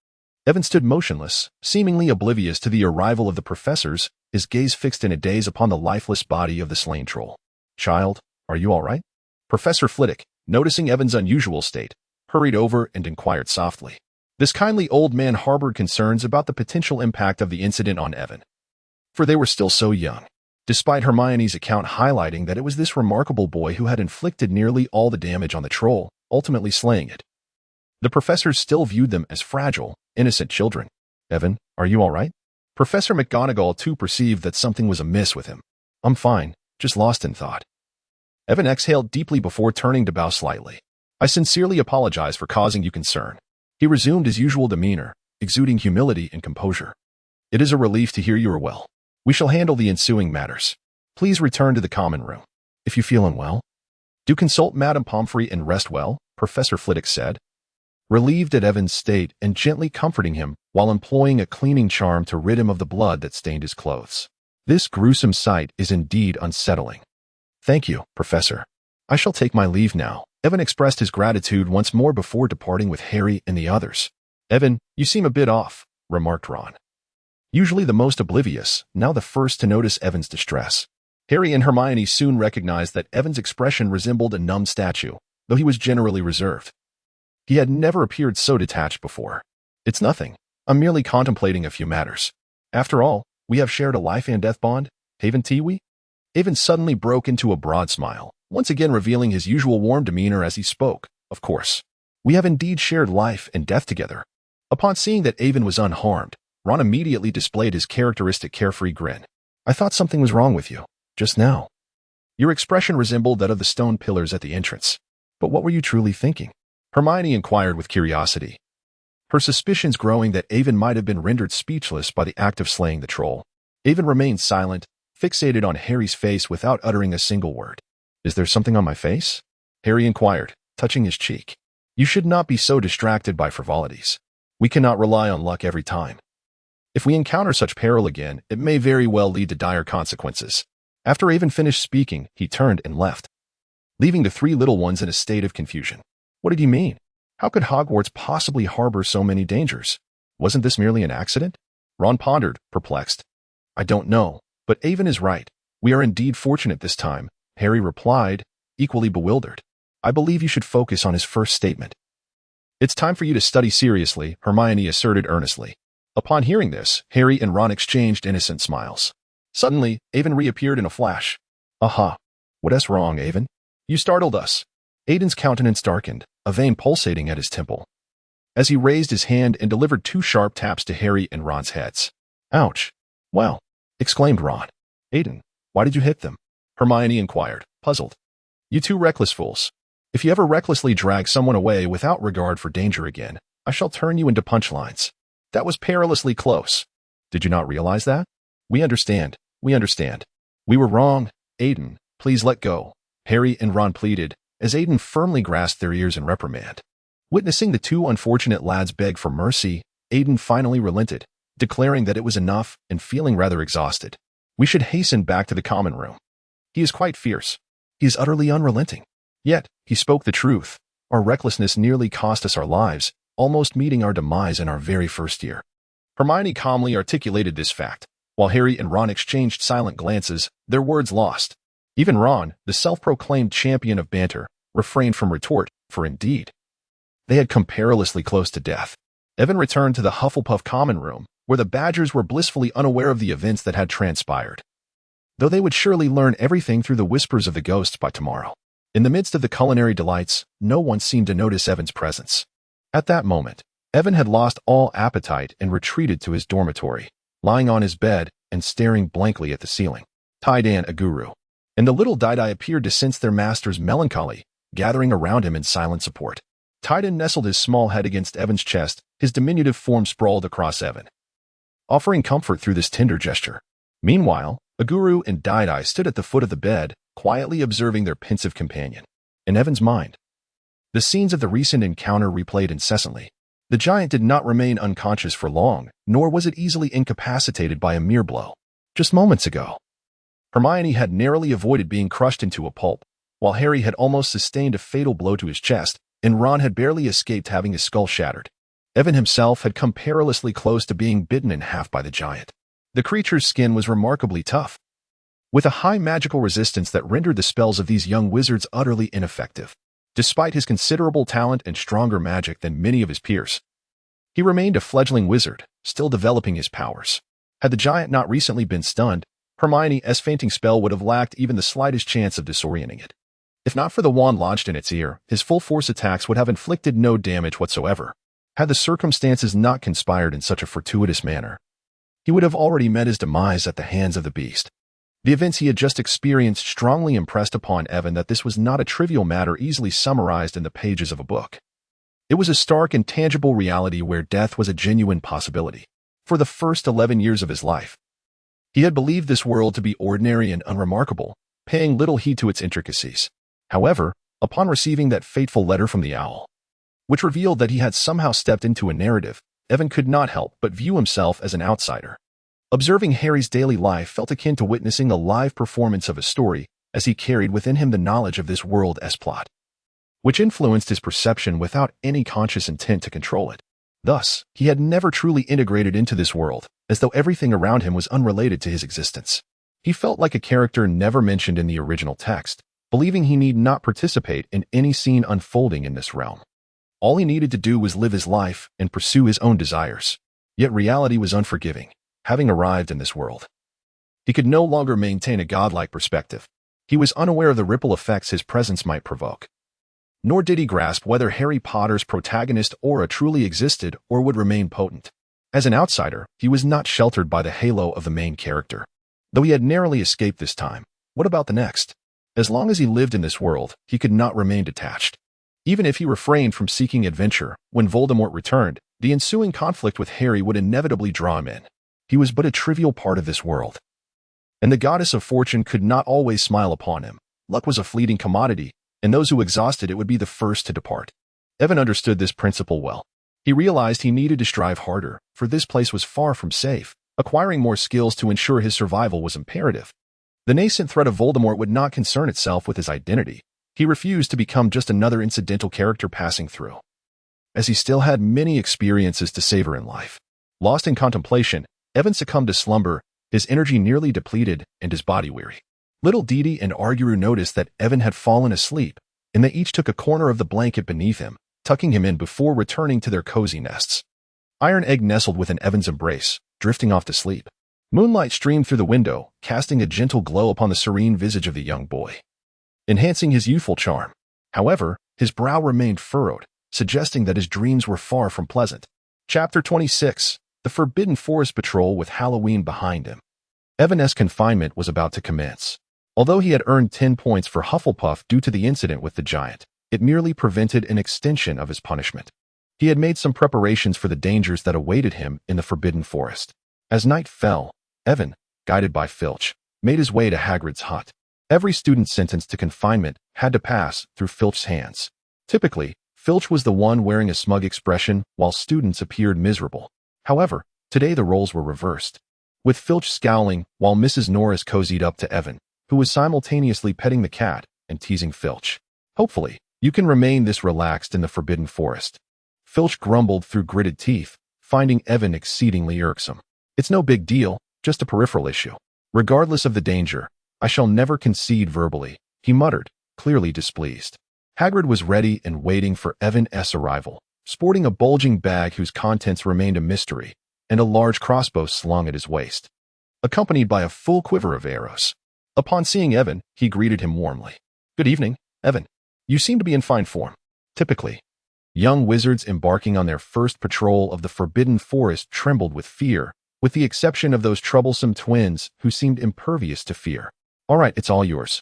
Evan stood motionless, seemingly oblivious to the arrival of the professors, his gaze fixed in a daze upon the lifeless body of the slain troll. Child, are you all right? Professor Flitwick, noticing Evan's unusual state, hurried over and inquired softly. This kindly old man harbored concerns about the potential impact of the incident on Evan, for they were still so young, despite Hermione's account highlighting that it was this remarkable boy who had inflicted nearly all the damage on the troll, ultimately slaying it. The professors still viewed them as fragile, innocent children. Evan, are you all right? Professor McGonagall too perceived that something was amiss with him. I'm fine, just lost in thought. Evan exhaled deeply before turning to bow slightly. I sincerely apologize for causing you concern. He resumed his usual demeanor, exuding humility and composure. It is a relief to hear you are well. We shall handle the ensuing matters. Please return to the common room. If you feel unwell, do consult Madame Pomfrey and rest well, Professor Flitwick said, relieved at Evan's state and gently comforting him while employing a cleaning charm to rid him of the blood that stained his clothes. This gruesome sight is indeed unsettling. Thank you, Professor. I shall take my leave now. Evan expressed his gratitude once more before departing with Harry and the others. Evan, you seem a bit off, remarked Ron. Usually the most oblivious, now the first to notice Evan's distress. Harry and Hermione soon recognized that Evan's expression resembled a numbed statue, though he was generally reserved. He had never appeared so detached before. It's nothing. I'm merely contemplating a few matters. After all, we have shared a life and death bond, haven't we? Evan suddenly broke into a broad smile, once again revealing his usual warm demeanor as he spoke. Of course, we have indeed shared life and death together. Upon seeing that Evan was unharmed, Ron immediately displayed his characteristic carefree grin. I thought something was wrong with you, just now. Your expression resembled that of the stone pillars at the entrance. But what were you truly thinking? Hermione inquired with curiosity, her suspicions growing that Evan might have been rendered speechless by the act of slaying the troll. Evan remained silent, fixated on Harry's face without uttering a single word. "Is there something on my face?" Harry inquired, touching his cheek. "You should not be so distracted by frivolities. We cannot rely on luck every time. If we encounter such peril again, it may very well lead to dire consequences." After Avon finished speaking, he turned and left, leaving the three little ones in a state of confusion. What did he mean? How could Hogwarts possibly harbor so many dangers? Wasn't this merely an accident? Ron pondered, perplexed. "I don't know, but Avon is right. We are indeed fortunate this time," Harry replied, equally bewildered. "I believe you should focus on his first statement." "It's time for you to study seriously," Hermione asserted earnestly. Upon hearing this, Harry and Ron exchanged innocent smiles. Suddenly, Avon reappeared in a flash. "Aha! What's wrong, Avon? You startled us." Aiden's countenance darkened, a vein pulsating at his temple, as he raised his hand and delivered two sharp taps to Harry and Ron's heads. "Ouch! Well," exclaimed Ron. "Aiden, why did you hit them?" Hermione inquired, puzzled. "You two reckless fools. If you ever recklessly drag someone away without regard for danger again, I shall turn you into punchlines. That was perilously close. Did you not realize that?" We understand. We were wrong. Aiden, please let go," Harry and Ron pleaded, as Aiden firmly grasped their ears in reprimand. Witnessing the two unfortunate lads beg for mercy, Aiden finally relented, declaring that it was enough and feeling rather exhausted. "We should hasten back to the common room. He is quite fierce. He is utterly unrelenting. Yet, he spoke the truth. Our recklessness nearly cost us our lives, almost meeting our demise in our very first year." Hermione calmly articulated this fact, while Harry and Ron exchanged silent glances, their words lost. Even Ron, the self-proclaimed champion of banter, refrained from retort, for indeed, they had come perilously close to death. Evan returned to the Hufflepuff common room, where the Badgers were blissfully unaware of the events that had transpired, though they would surely learn everything through the whispers of the ghosts by tomorrow. In the midst of the culinary delights, no one seemed to notice Evan's presence. At that moment, Evan had lost all appetite and retreated to his dormitory, lying on his bed and staring blankly at the ceiling. Diagon Alley and the little Didi appeared to sense their master's melancholy, gathering around him in silent support. Diagon nestled his small head against Evan's chest, his diminutive form sprawled across Evan, offering comfort through this tender gesture. Meanwhile, Aguru and Didi stood at the foot of the bed, quietly observing their pensive companion. In Evan's mind, the scenes of the recent encounter replayed incessantly. The giant did not remain unconscious for long, nor was it easily incapacitated by a mere blow. Just moments ago, Hermione had narrowly avoided being crushed into a pulp, while Harry had almost sustained a fatal blow to his chest, and Ron had barely escaped having his skull shattered. Evan himself had come perilously close to being bitten in half by the giant. The creature's skin was remarkably tough, with a high magical resistance that rendered the spells of these young wizards utterly ineffective. Despite his considerable talent and stronger magic than many of his peers, he remained a fledgling wizard, still developing his powers. Had the giant not recently been stunned, Hermione's fainting spell would have lacked even the slightest chance of disorienting it. If not for the wand lodged in its ear, his full-force attacks would have inflicted no damage whatsoever. Had the circumstances not conspired in such a fortuitous manner, he would have already met his demise at the hands of the beast. The events he had just experienced strongly impressed upon Evan that this was not a trivial matter easily summarized in the pages of a book. It was a stark and tangible reality where death was a genuine possibility. For the first 11 years of his life, he had believed this world to be ordinary and unremarkable, paying little heed to its intricacies. However, upon receiving that fateful letter from the owl, which revealed that he had somehow stepped into a narrative, Evan could not help but view himself as an outsider. Observing Harry's daily life felt akin to witnessing a live performance of a story, as he carried within him the knowledge of this world's plot, which influenced his perception without any conscious intent to control it. Thus, he had never truly integrated into this world, as though everything around him was unrelated to his existence. He felt like a character never mentioned in the original text, believing he need not participate in any scene unfolding in this realm. All he needed to do was live his life and pursue his own desires. Yet reality was unforgiving. Having arrived in this world, he could no longer maintain a godlike perspective. He was unaware of the ripple effects his presence might provoke. Nor did he grasp whether Harry Potter's protagonist aura truly existed or would remain potent. As an outsider, he was not sheltered by the halo of the main character. Though he had narrowly escaped this time, what about the next? As long as he lived in this world, he could not remain detached. Even if he refrained from seeking adventure, when Voldemort returned, the ensuing conflict with Harry would inevitably draw him in. He was but a trivial part of this world, and the goddess of fortune could not always smile upon him. Luck was a fleeting commodity, and those who exhausted it would be the first to depart. Evan understood this principle well. He realized he needed to strive harder, for this place was far from safe. Acquiring more skills to ensure his survival was imperative. The nascent threat of Voldemort would not concern itself with his identity. He refused to become just another incidental character passing through, as he still had many experiences to savor in life. Lost in contemplation, Evan succumbed to slumber, his energy nearly depleted and his body weary. Little Didi and Arguru noticed that Evan had fallen asleep, and they each took a corner of the blanket beneath him, tucking him in before returning to their cozy nests. Iron Egg nestled within Evan's embrace, drifting off to sleep. Moonlight streamed through the window, casting a gentle glow upon the serene visage of the young boy, enhancing his youthful charm. However, his brow remained furrowed, suggesting that his dreams were far from pleasant. Chapter 26. The Forbidden Forest Patrol with Halloween behind him. Evan's confinement was about to commence. Although he had earned 10 points for Hufflepuff due to the incident with the giant, it merely prevented an extension of his punishment. He had made some preparations for the dangers that awaited him in the Forbidden Forest. As night fell, Evan, guided by Filch, made his way to Hagrid's hut. Every student sentenced to confinement had to pass through Filch's hands. Typically, Filch was the one wearing a smug expression while students appeared miserable. However, today the roles were reversed, with Filch scowling while Mrs. Norris cozied up to Evan, who was simultaneously petting the cat and teasing Filch. Hopefully, you can remain this relaxed in the Forbidden Forest. Filch grumbled through gritted teeth, finding Evan exceedingly irksome. It's no big deal, just a peripheral issue. Regardless of the danger, I shall never concede verbally, he muttered, clearly displeased. Hagrid was ready and waiting for Evan's arrival, sporting a bulging bag whose contents remained a mystery, and a large crossbow slung at his waist, accompanied by a full quiver of arrows. Upon seeing Evan, he greeted him warmly. Good evening, Evan. You seem to be in fine form. Typically, young wizards embarking on their first patrol of the Forbidden Forest trembled with fear, with the exception of those troublesome twins who seemed impervious to fear. All right, it's all yours.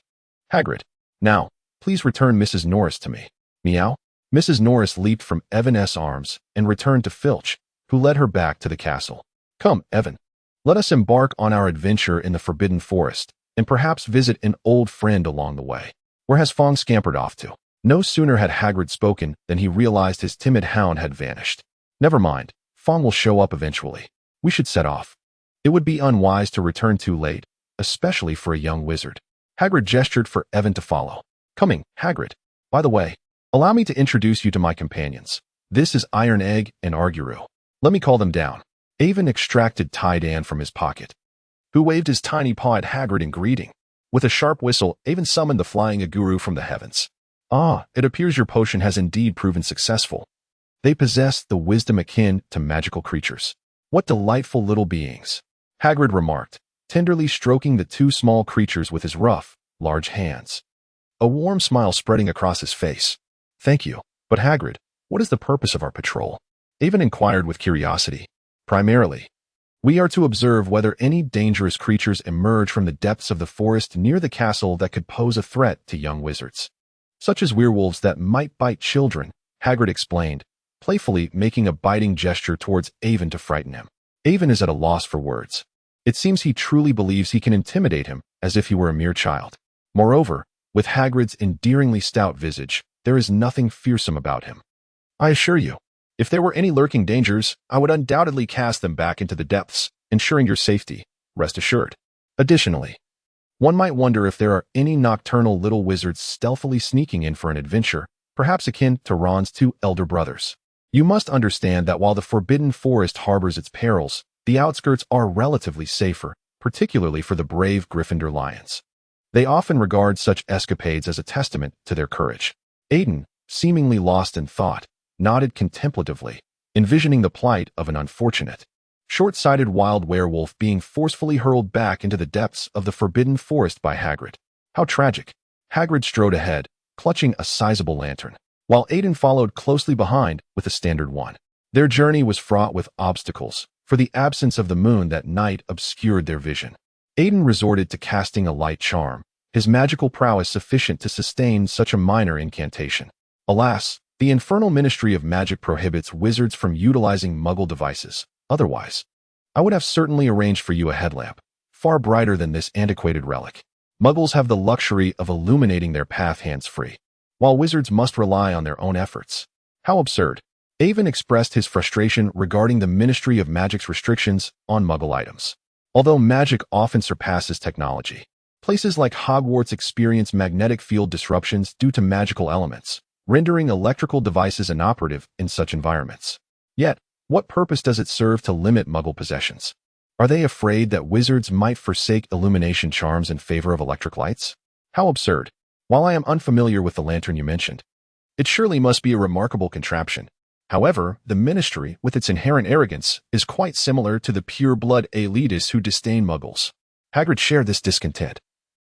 Hagrid. Now, please return Mrs. Norris to me. Meow. Mrs. Norris leaped from Evan's arms and returned to Filch, who led her back to the castle. Come, Evan. Let us embark on our adventure in the Forbidden Forest, and perhaps visit an old friend along the way. Where has Fong scampered off to? No sooner had Hagrid spoken than he realized his timid hound had vanished. Never mind, Fong will show up eventually. We should set off. It would be unwise to return too late, especially for a young wizard. Hagrid gestured for Evan to follow. Coming, Hagrid. By the way, allow me to introduce you to my companions. This is Iron Egg and Arguru. Let me call them down. Evan extracted Diagon from his pocket, who waved his tiny paw at Hagrid in greeting. With a sharp whistle, Evan summoned the flying Aguru from the heavens. Ah, it appears your potion has indeed proven successful. They possess the wisdom akin to magical creatures. What delightful little beings, Hagrid remarked, tenderly stroking the two small creatures with his rough, large hands. A warm smile spreading across his face. Thank you. But Hagrid, what is the purpose of our patrol? Evan inquired with curiosity. Primarily, we are to observe whether any dangerous creatures emerge from the depths of the forest near the castle that could pose a threat to young wizards, such as werewolves that might bite children, Hagrid explained, playfully making a biting gesture towards Evan to frighten him. Evan is at a loss for words. It seems he truly believes he can intimidate him as if he were a mere child. Moreover, with Hagrid's endearingly stout visage, there is nothing fearsome about him. I assure you, if there were any lurking dangers, I would undoubtedly cast them back into the depths, ensuring your safety, rest assured. Additionally, one might wonder if there are any nocturnal little wizards stealthily sneaking in for an adventure, perhaps akin to Ron's two elder brothers. You must understand that while the Forbidden Forest harbors its perils, the outskirts are relatively safer, particularly for the brave Gryffindor lions. They often regard such escapades as a testament to their courage. Aiden, seemingly lost in thought, nodded contemplatively, envisioning the plight of an unfortunate, short-sighted wild werewolf being forcefully hurled back into the depths of the Forbidden Forest by Hagrid. How tragic. Hagrid strode ahead, clutching a sizable lantern, while Aiden followed closely behind with a standard one. Their journey was fraught with obstacles, for the absence of the moon that night obscured their vision. Aiden resorted to casting a light charm, his magical prowess sufficient to sustain such a minor incantation. Alas, the infernal Ministry of Magic prohibits wizards from utilizing Muggle devices. Otherwise, I would have certainly arranged for you a headlamp. far brighter than this antiquated relic. Muggles have the luxury of illuminating their path hands-free, while wizards must rely on their own efforts. How absurd. Avon expressed his frustration regarding the Ministry of Magic's restrictions on Muggle items. Although magic often surpasses technology, places like Hogwarts experience magnetic field disruptions due to magical elements, rendering electrical devices inoperative in such environments. Yet, what purpose does it serve to limit Muggle possessions? Are they afraid that wizards might forsake illumination charms in favor of electric lights? How absurd. While I am unfamiliar with the lantern you mentioned, it surely must be a remarkable contraption. However, the Ministry, with its inherent arrogance, is quite similar to the pure-blood elitists who disdain Muggles. Hagrid shared this discontent,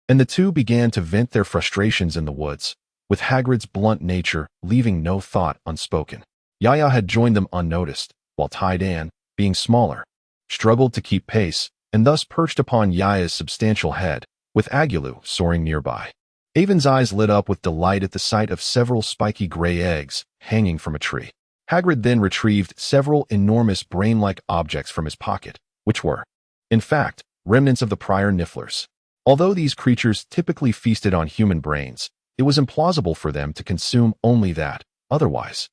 and the two began to vent their frustrations in the woods, with Hagrid's blunt nature leaving no thought unspoken. Yaya had joined them unnoticed, while Diagon, being smaller, struggled to keep pace, and thus perched upon Yaya's substantial head, with Agulu soaring nearby. Avon's eyes lit up with delight at the sight of several spiky gray eggs hanging from a tree. Hagrid then retrieved several enormous brain-like objects from his pocket, which were, in fact, remnants of the prior Nifflers. Although these creatures typically feasted on human brains, it was implausible for them to consume only that. Otherwise,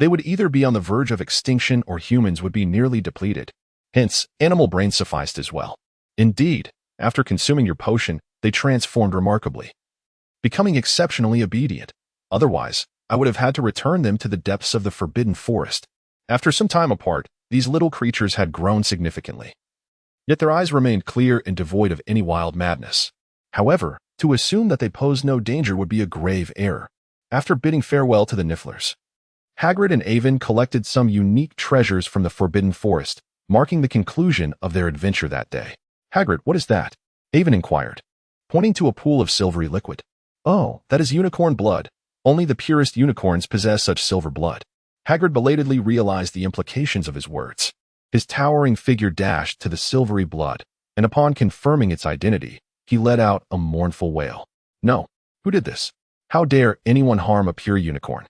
they would either be on the verge of extinction or humans would be nearly depleted. Hence, animal brains sufficed as well. Indeed, after consuming your potion, they transformed remarkably, becoming exceptionally obedient. Otherwise, I would have had to return them to the depths of the Forbidden Forest. After some time apart, these little creatures had grown significantly. Yet their eyes remained clear and devoid of any wild madness. However, to assume that they posed no danger would be a grave error. After bidding farewell to the Nifflers, Hagrid and Avon collected some unique treasures from the Forbidden Forest, marking the conclusion of their adventure that day. Hagrid, what is that? Avon inquired, pointing to a pool of silvery liquid. Oh, that is unicorn blood. Only the purest unicorns possess such silver blood. Hagrid belatedly realized the implications of his words. His towering figure dashed to the silvery blood, and upon confirming its identity, he let out a mournful wail. No, who did this? How dare anyone harm a pure unicorn?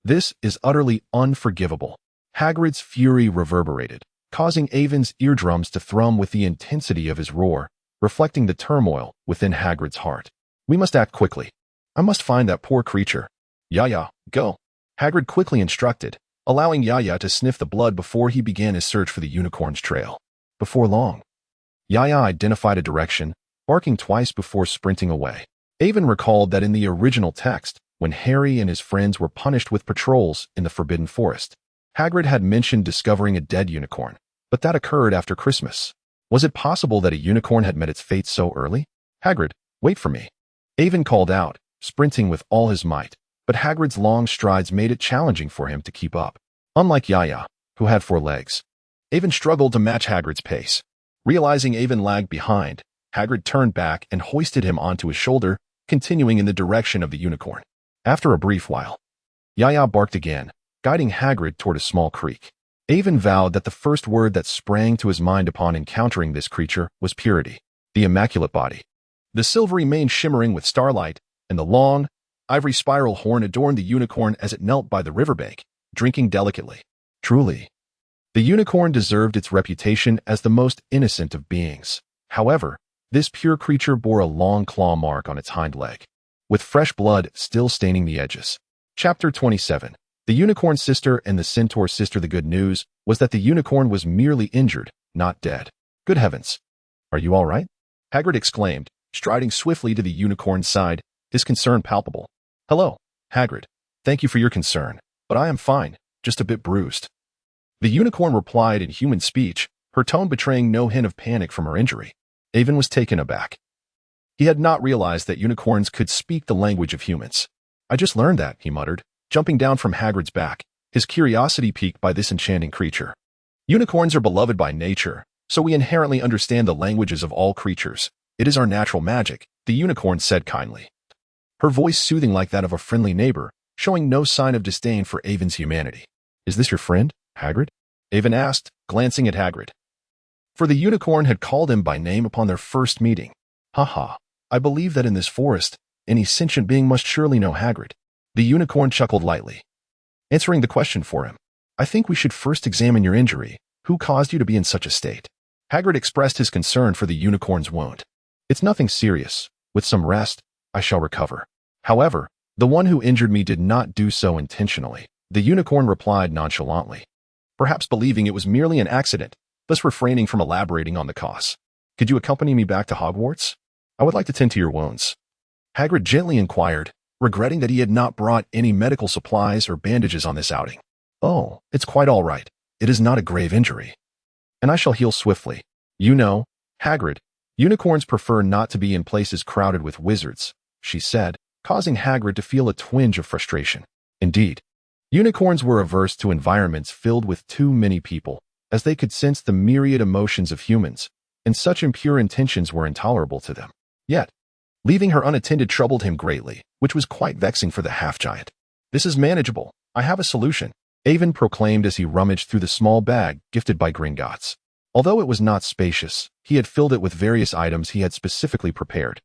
This is utterly unforgivable. Hagrid's fury reverberated, causing Avon's eardrums to thrum with the intensity of his roar, reflecting the turmoil within Hagrid's heart. We must act quickly. I must find that poor creature. Yaya, go. Hagrid quickly instructed, allowing Yaya to sniff the blood before he began his search for the unicorn's trail. Before long, Yaya identified a direction, barking twice before sprinting away. Avon recalled that in the original text, when Harry and his friends were punished with patrols in the Forbidden Forest, Hagrid had mentioned discovering a dead unicorn, but that occurred after Christmas. Was it possible that a unicorn had met its fate so early? Hagrid, wait for me. Avon called out, sprinting with all his might, but Hagrid's long strides made it challenging for him to keep up. Unlike Yaya, who had 4 legs, Avon struggled to match Hagrid's pace. Realizing Avon lagged behind, Hagrid turned back and hoisted him onto his shoulder, continuing in the direction of the unicorn. After a brief while, Yaya barked again, guiding Hagrid toward a small creek. Avon vowed that the first word that sprang to his mind upon encountering this creature was purity, the immaculate body, the silvery mane shimmering with starlight, and the long, ivory spiral horn adorned the unicorn as it knelt by the riverbank, drinking delicately. Truly, the unicorn deserved its reputation as the most innocent of beings. However, this pure creature bore a long claw mark on its hind leg, with fresh blood still staining the edges. Chapter 27. The Unicorn Sister and the Centaur Sister. The good news was that the unicorn was merely injured, not dead. Good heavens! Are you all right? Hagrid exclaimed, striding swiftly to the unicorn's side, his concern palpable. Hello, Hagrid. Thank you for your concern, but I am fine, just a bit bruised. The unicorn replied in human speech, her tone betraying no hint of panic from her injury. Avon was taken aback. He had not realized that unicorns could speak the language of humans. I just learned that, he muttered, jumping down from Hagrid's back, his curiosity piqued by this enchanting creature. Unicorns are beloved by nature, so we inherently understand the languages of all creatures. It is our natural magic, the unicorn said kindly, her voice soothing like that of a friendly neighbor, showing no sign of disdain for Avon's humanity. Is this your friend, Hagrid? Avon asked, glancing at Hagrid. For the unicorn had called him by name upon their first meeting. Ha! I believe that in this forest, any sentient being must surely know Hagrid. The unicorn chuckled lightly, answering the question for him. I think we should first examine your injury. Who caused you to be in such a state? Hagrid expressed his concern for the unicorn's wound. It's nothing serious. With some rest, I shall recover. However, the one who injured me did not do so intentionally. The unicorn replied nonchalantly, perhaps believing it was merely an accident, thus refraining from elaborating on the cause. Could you accompany me back to Hogwarts? I would like to tend to your wounds. Hagrid gently inquired, regretting that he had not brought any medical supplies or bandages on this outing. Oh, it's quite all right. It is not a grave injury. And I shall heal swiftly. You know, Hagrid, unicorns prefer not to be in places crowded with wizards, she said, causing Hagrid to feel a twinge of frustration. Indeed, unicorns were averse to environments filled with too many people, as they could sense the myriad emotions of humans, and such impure intentions were intolerable to them. Yet, leaving her unattended troubled him greatly, which was quite vexing for the half-giant. This is manageable. I have a solution, Avon proclaimed as he rummaged through the small bag gifted by Gringotts. Although it was not spacious, he had filled it with various items he had specifically prepared,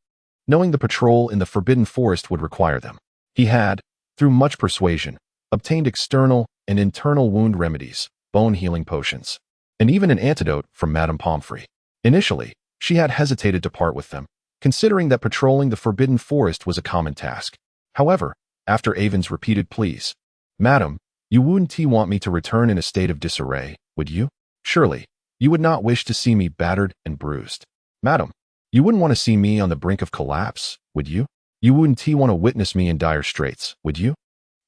knowing the patrol in the Forbidden Forest would require them. He had, through much persuasion, obtained external and internal wound remedies, bone-healing potions, and even an antidote from Madame Pomfrey. Initially, she had hesitated to part with them, considering that patrolling the Forbidden Forest was a common task. However, after Avon's repeated pleas, Madam, you wouldn't want me to return in a state of disarray, would you? Surely, you would not wish to see me battered and bruised. Madam, you wouldn't want to see me on the brink of collapse, would you? You wouldn't want to witness me in dire straits, would you?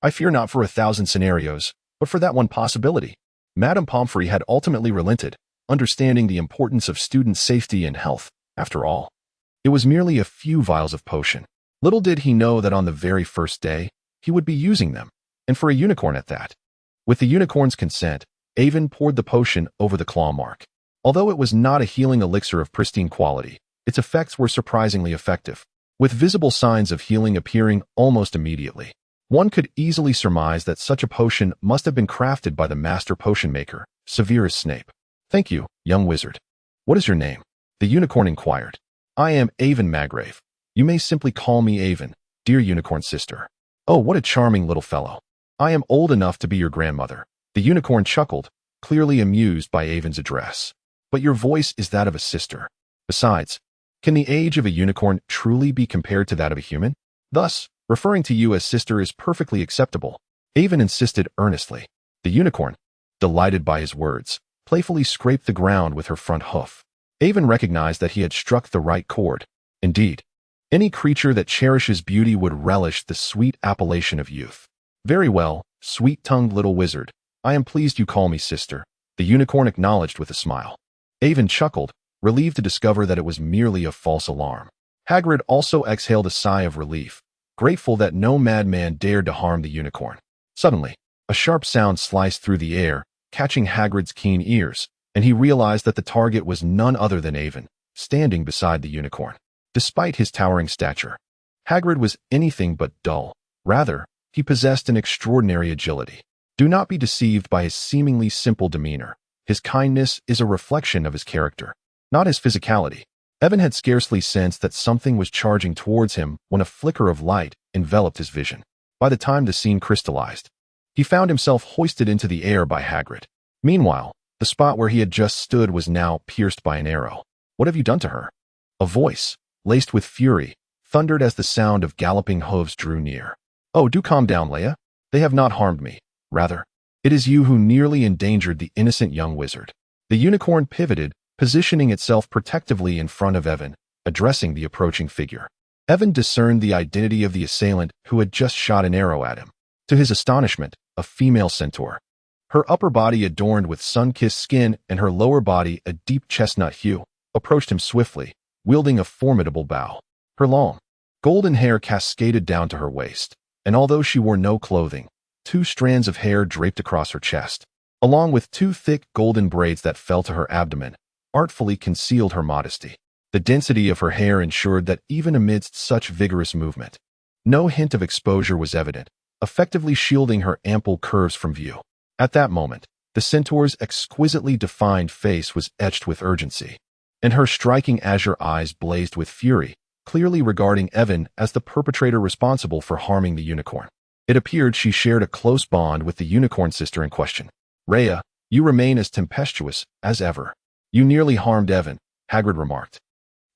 I fear not for 1,000 scenarios, but for that one possibility. Madame Pomfrey had ultimately relented, understanding the importance of student safety and health. After all, it was merely a few vials of potion. Little did he know that on the very first day, he would be using them, and for a unicorn at that. With the unicorn's consent, Avon poured the potion over the claw mark. Although it was not a healing elixir of pristine quality, its effects were surprisingly effective, with visible signs of healing appearing almost immediately. One could easily surmise that such a potion must have been crafted by the master potion maker, Severus Snape. Thank you, young wizard. What is your name? The unicorn inquired. I am Avon Magrave. You may simply call me Avon, dear unicorn sister. Oh, what a charming little fellow. I am old enough to be your grandmother. The unicorn chuckled, clearly amused by Avon's address. But your voice is that of a sister. Besides, can the age of a unicorn truly be compared to that of a human? Thus, referring to you as sister is perfectly acceptable, Avon insisted earnestly. The unicorn, delighted by his words, playfully scraped the ground with her front hoof. Avon recognized that he had struck the right chord. Indeed, any creature that cherishes beauty would relish the sweet appellation of youth. Very well, sweet-tongued little wizard. I am pleased you call me sister, the unicorn acknowledged with a smile. Avon chuckled, relieved to discover that it was merely a false alarm. Hagrid also exhaled a sigh of relief, grateful that no madman dared to harm the unicorn. Suddenly, a sharp sound sliced through the air, catching Hagrid's keen ears, and he realized that the target was none other than Avon, standing beside the unicorn. Despite his towering stature, Hagrid was anything but dull. Rather, he possessed an extraordinary agility. Do not be deceived by his seemingly simple demeanor. His kindness is a reflection of his character, not his physicality. Evan had scarcely sensed that something was charging towards him when a flicker of light enveloped his vision. By the time the scene crystallized, he found himself hoisted into the air by Hagrid. Meanwhile, the spot where he had just stood was now pierced by an arrow. What have you done to her? A voice, laced with fury, thundered as the sound of galloping hooves drew near. Oh, do calm down, Leia. They have not harmed me. Rather, it is you who nearly endangered the innocent young wizard. The unicorn pivoted, positioning itself protectively in front of Evan, addressing the approaching figure. Evan discerned the identity of the assailant who had just shot an arrow at him. To his astonishment, a female centaur. Her upper body adorned with sun-kissed skin and her lower body a deep chestnut hue, approached him swiftly, wielding a formidable bow. Her long, golden hair cascaded down to her waist, and although she wore no clothing, 2 strands of hair draped across her chest, along with 2 thick golden braids that fell to her abdomen, artfully concealed her modesty. The density of her hair ensured that even amidst such vigorous movement, no hint of exposure was evident, effectively shielding her ample curves from view. At that moment, the centaur's exquisitely defined face was etched with urgency, and her striking azure eyes blazed with fury, clearly regarding Evan as the perpetrator responsible for harming the unicorn. It appeared she shared a close bond with the unicorn sister in question. Rhea, you remain as tempestuous as ever. You nearly harmed Evan, Hagrid remarked,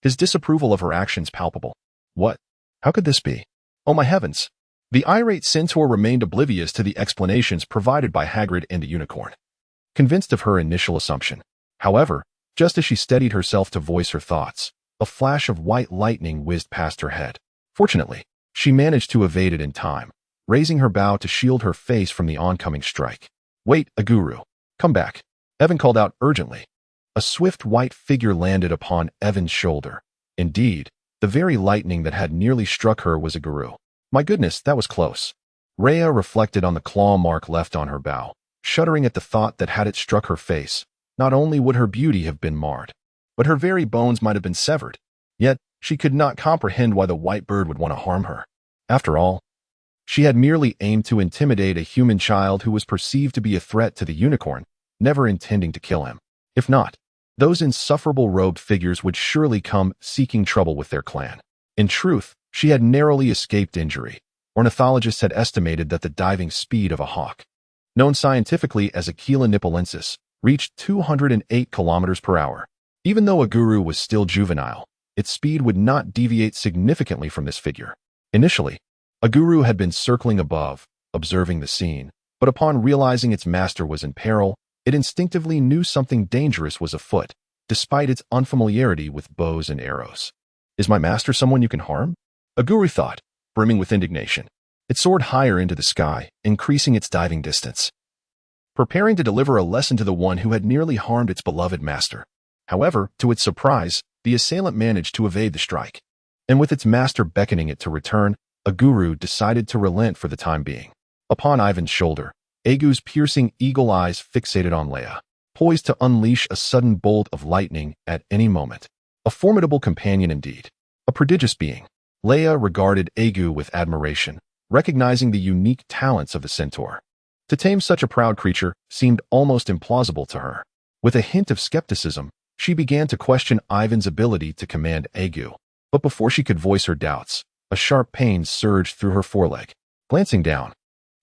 his disapproval of her actions palpable. What? How could this be? Oh my heavens! The irate centaur remained oblivious to the explanations provided by Hagrid and the unicorn, convinced of her initial assumption. However, just as she steadied herself to voice her thoughts, a flash of white lightning whizzed past her head. Fortunately, she managed to evade it in time, raising her bow to shield her face from the oncoming strike. Wait, Aguru. Come back. Evan called out urgently. A swift white figure landed upon Evan's shoulder. Indeed, the very lightning that had nearly struck her was Aguru. My goodness, that was close. Rhea reflected on the claw mark left on her bow, shuddering at the thought that had it struck her face, not only would her beauty have been marred, but her very bones might have been severed. Yet, she could not comprehend why the white bird would want to harm her. After all, she had merely aimed to intimidate a human child who was perceived to be a threat to the unicorn, never intending to kill him. If not, those insufferable robed figures would surely come seeking trouble with their clan. In truth, she had narrowly escaped injury. Ornithologists had estimated that the diving speed of a hawk, known scientifically as Aquila nipolensis, reached 208 kilometers per hour. Even though Aguru was still juvenile, its speed would not deviate significantly from this figure. Initially, Aguru had been circling above, observing the scene, but upon realizing its master was in peril, it instinctively knew something dangerous was afoot, despite its unfamiliarity with bows and arrows. Is my master someone you can harm? Aguru thought, brimming with indignation. It soared higher into the sky, increasing its diving distance, preparing to deliver a lesson to the one who had nearly harmed its beloved master. However, to its surprise, the assailant managed to evade the strike, and with its master beckoning it to return, Aguru decided to relent for the time being. Upon Ivan's shoulder, Agu's piercing eagle eyes fixated on Leia, poised to unleash a sudden bolt of lightning at any moment. A formidable companion indeed. A prodigious being. Leia regarded Agu with admiration, recognizing the unique talents of the centaur. To tame such a proud creature seemed almost implausible to her. With a hint of skepticism, she began to question Ivan's ability to command Agu. But before she could voice her doubts, a sharp pain surged through her foreleg. Glancing down,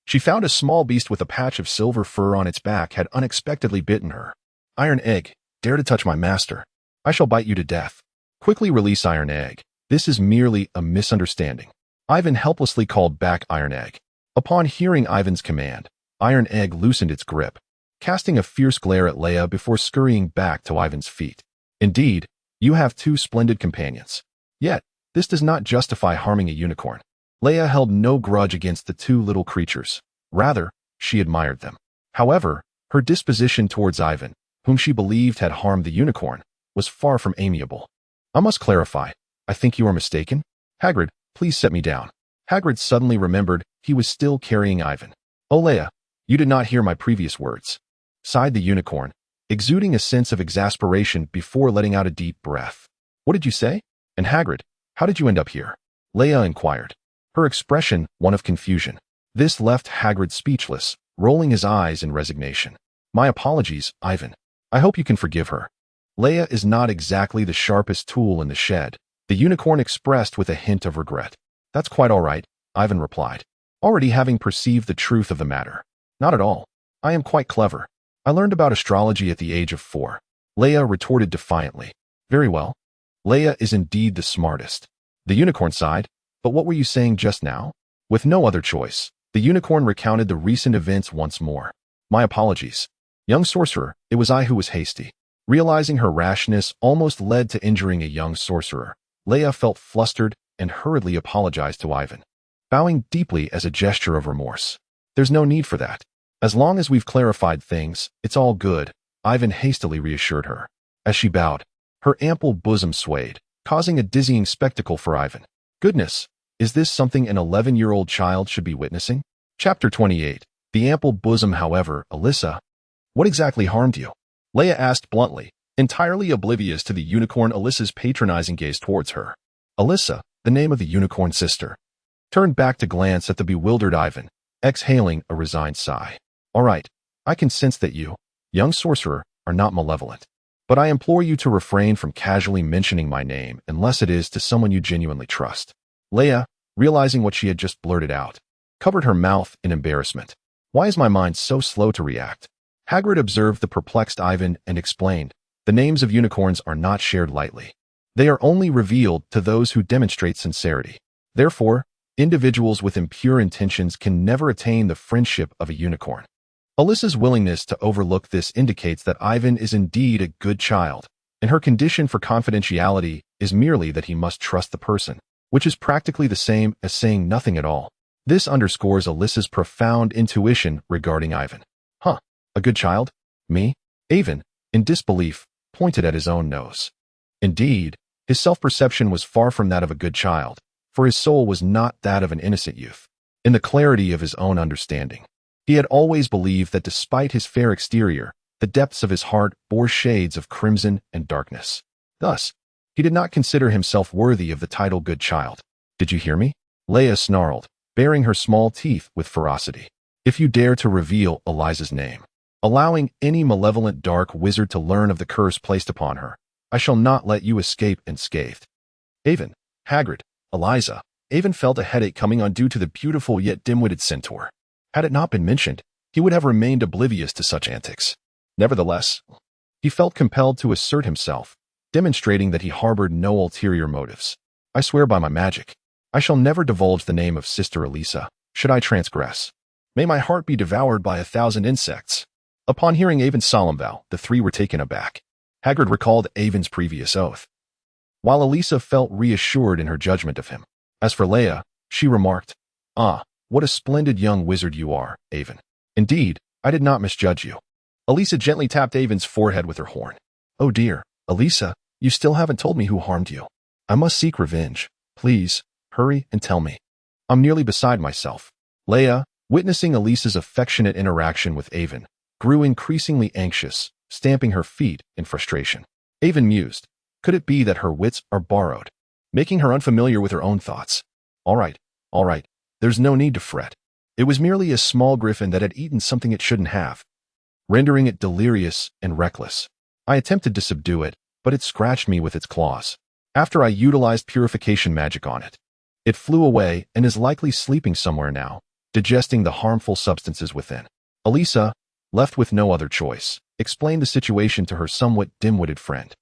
she found a small beast with a patch of silver fur on its back had unexpectedly bitten her. Iron Egg, dare to touch my master. I shall bite you to death. Quickly release Iron Egg. This is merely a misunderstanding. Ivan helplessly called back Iron Egg. Upon hearing Ivan's command, Iron Egg loosened its grip, casting a fierce glare at Leia before scurrying back to Ivan's feet. Indeed, you have two splendid companions. Yet, this does not justify harming a unicorn. Leia held no grudge against the two little creatures. Rather, she admired them. However, her disposition towards Ivan, whom she believed had harmed the unicorn, was far from amiable. I must clarify. I think you are mistaken. Hagrid, please set me down. Hagrid suddenly remembered he was still carrying Ivan. Oh, Leia, you did not hear my previous words, sighed the unicorn, exuding a sense of exasperation before letting out a deep breath. What did you say? And Hagrid, how did you end up here? Leia inquired, her expression one of confusion. This left Hagrid speechless, rolling his eyes in resignation. My apologies, Ivan. I hope you can forgive her. Leia is not exactly the sharpest tool in the shed, the unicorn expressed with a hint of regret. That's quite all right, Ivan replied, already having perceived the truth of the matter. Not at all. I am quite clever. I learned about astrology at the age of 4. Leia retorted defiantly. Very well. Leia is indeed the smartest. The unicorn sighed. But what were you saying just now? With no other choice, the unicorn recounted the recent events once more. My apologies. Young sorcerer, it was I who was hasty. Realizing her rashness almost led to injuring a young sorcerer, Leia felt flustered and hurriedly apologized to Ivan, bowing deeply as a gesture of remorse. There's no need for that. As long as we've clarified things, it's all good, Ivan hastily reassured her. As she bowed, her ample bosom swayed, causing a dizzying spectacle for Ivan. Goodness, is this something an 11-year-old child should be witnessing? Chapter 28. The ample bosom, however, Alyssa. What exactly harmed you? Leia asked bluntly, entirely oblivious to the unicorn Alyssa's patronizing gaze towards her. Alyssa, the name of the unicorn sister, turned back to glance at the bewildered Ivan, exhaling a resigned sigh. All right, I can sense that you, young sorcerer, are not malevolent. But I implore you to refrain from casually mentioning my name unless it is to someone you genuinely trust. Leia, realizing what she had just blurted out, covered her mouth in embarrassment. Why is my mind so slow to react? Hagrid observed the perplexed Ivan and explained, The names of unicorns are not shared lightly. They are only revealed to those who demonstrate sincerity. Therefore, individuals with impure intentions can never attain the friendship of a unicorn. Alyssa's willingness to overlook this indicates that Ivan is indeed a good child, and her condition for confidentiality is merely that he must trust the person, which is practically the same as saying nothing at all. This underscores Alyssa's profound intuition regarding Ivan. Huh, a good child? Me? Ivan, in disbelief, pointed at his own nose. Indeed, his self-perception was far from that of a good child, for his soul was not that of an innocent youth. In the clarity of his own understanding, he had always believed that despite his fair exterior, the depths of his heart bore shades of crimson and darkness. Thus, he did not consider himself worthy of the title good child. Did you hear me? Leia snarled, baring her small teeth with ferocity. If you dare to reveal Eliza's name, allowing any malevolent dark wizard to learn of the curse placed upon her, I shall not let you escape unscathed. Ivan, Hagrid, Eliza. Ivan felt a headache coming on due to the beautiful yet dim-witted centaur. Had it not been mentioned, he would have remained oblivious to such antics. Nevertheless, he felt compelled to assert himself, demonstrating that he harbored no ulterior motives. I swear by my magic, I shall never divulge the name of Sister Elisa, should I transgress. May my heart be devoured by 1,000 insects. Upon hearing Ivan's solemn vow, the three were taken aback. Hagrid recalled Ivan's previous oath, while Elisa felt reassured in her judgment of him. As for Leia, she remarked, "Ah, what a splendid young wizard you are, Ivan. Indeed, I did not misjudge you." Elisa gently tapped Ivan's forehead with her horn. "Oh dear, Elisa, you still haven't told me who harmed you. I must seek revenge. Please, hurry and tell me. I'm nearly beside myself." Leia, witnessing Elisa's affectionate interaction with Ivan, grew increasingly anxious, stamping her feet in frustration. Ivan mused, could it be that her wits are borrowed, making her unfamiliar with her own thoughts? All right, there's no need to fret. It was merely a small griffin that had eaten something it shouldn't have, rendering it delirious and reckless. I attempted to subdue it, but it scratched me with its claws. After I utilized purification magic on it, it flew away and is likely sleeping somewhere now, digesting the harmful substances within. Elisa, left with no other choice, explained the situation to her somewhat dim-witted friend.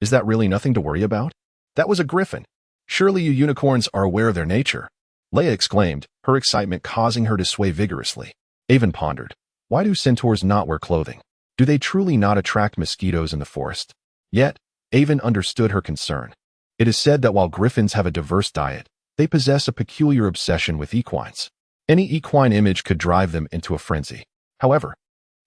Is that really nothing to worry about? That was a griffin. Surely you unicorns are aware of their nature. Leia exclaimed, her excitement causing her to sway vigorously. Ivan pondered. Why do centaurs not wear clothing? Do they truly not attract mosquitoes in the forest? Yet, Ivan understood her concern. It is said that while griffins have a diverse diet, they possess a peculiar obsession with equines. Any equine image could drive them into a frenzy. However,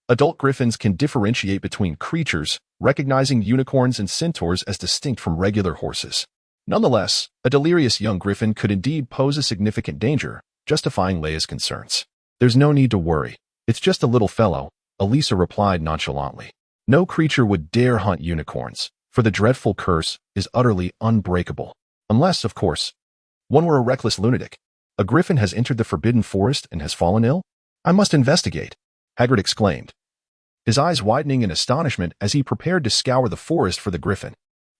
adult griffins can differentiate between creatures, recognizing unicorns and centaurs as distinct from regular horses. Nonetheless, a delirious young griffin could indeed pose a significant danger, justifying Leia's concerns. There's no need to worry. It's just a little fellow, Elisa replied nonchalantly. No creature would dare hunt unicorns, for the dreadful curse is utterly unbreakable. Unless, of course, one were a reckless lunatic. A griffin has entered the forbidden forest and has fallen ill? I must investigate, Hagrid exclaimed, his eyes widening in astonishment as he prepared to scour the forest for the griffin.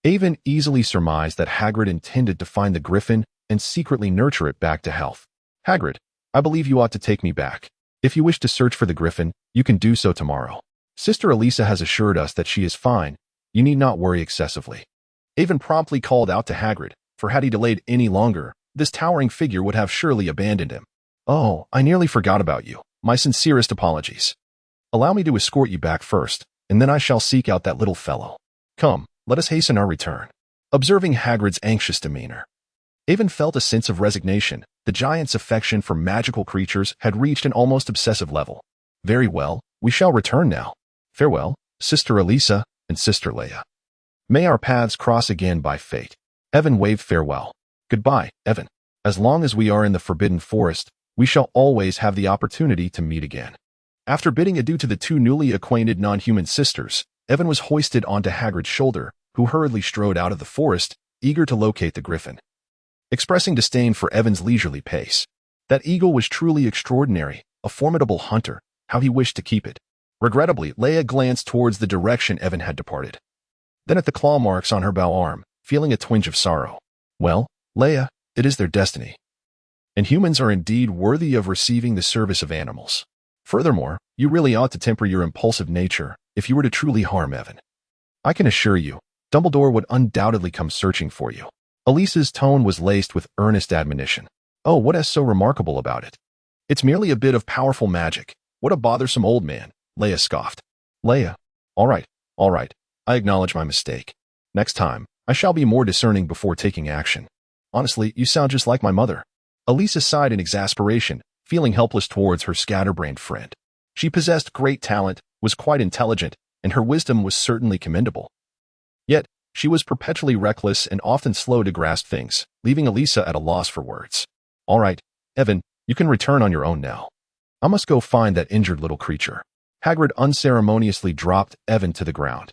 Ivan easily surmised that Hagrid intended to find the griffin and secretly nurture it back to health. Hagrid, I believe you ought to take me back. If you wish to search for the griffin, you can do so tomorrow. Sister Elisa has assured us that she is fine. You need not worry excessively. Ivan promptly called out to Hagrid, for had he delayed any longer, this towering figure would have surely abandoned him. Oh, I nearly forgot about you. My sincerest apologies. Allow me to escort you back first, and then I shall seek out that little fellow. Come, let us hasten our return. Observing Hagrid's anxious demeanor, Ivan felt a sense of resignation. The giant's affection for magical creatures had reached an almost obsessive level. Very well, we shall return now. Farewell, Sister Elisa and Sister Leia. May our paths cross again by fate. Evan waved farewell. Goodbye, Evan. As long as we are in the Forbidden Forest, we shall always have the opportunity to meet again. After bidding adieu to the two newly acquainted non-human sisters, Evan was hoisted onto Hagrid's shoulder, who hurriedly strode out of the forest, eager to locate the griffin. Expressing disdain for Evan's leisurely pace, that eagle was truly extraordinary, a formidable hunter, how he wished to keep it. Regrettably, Leia glanced towards the direction Evan had departed. Then at the claw marks on her bow arm, feeling a twinge of sorrow. Well, Leia, it is their destiny. And humans are indeed worthy of receiving the service of animals. Furthermore, you really ought to temper your impulsive nature if you were to truly harm Evan. I can assure you, Dumbledore would undoubtedly come searching for you. Elisa's tone was laced with earnest admonition. Oh, what is so remarkable about it? It's merely a bit of powerful magic. What a bothersome old man, Leia scoffed. Leia, all right, I acknowledge my mistake. Next time, I shall be more discerning before taking action. Honestly, you sound just like my mother. Elisa sighed in exasperation, feeling helpless towards her scatterbrained friend. She possessed great talent, was quite intelligent, and her wisdom was certainly commendable. Yet, she was perpetually reckless and often slow to grasp things, leaving Elisa at a loss for words. All right, Evan, you can return on your own now. I must go find that injured little creature. Hagrid unceremoniously dropped Evan to the ground,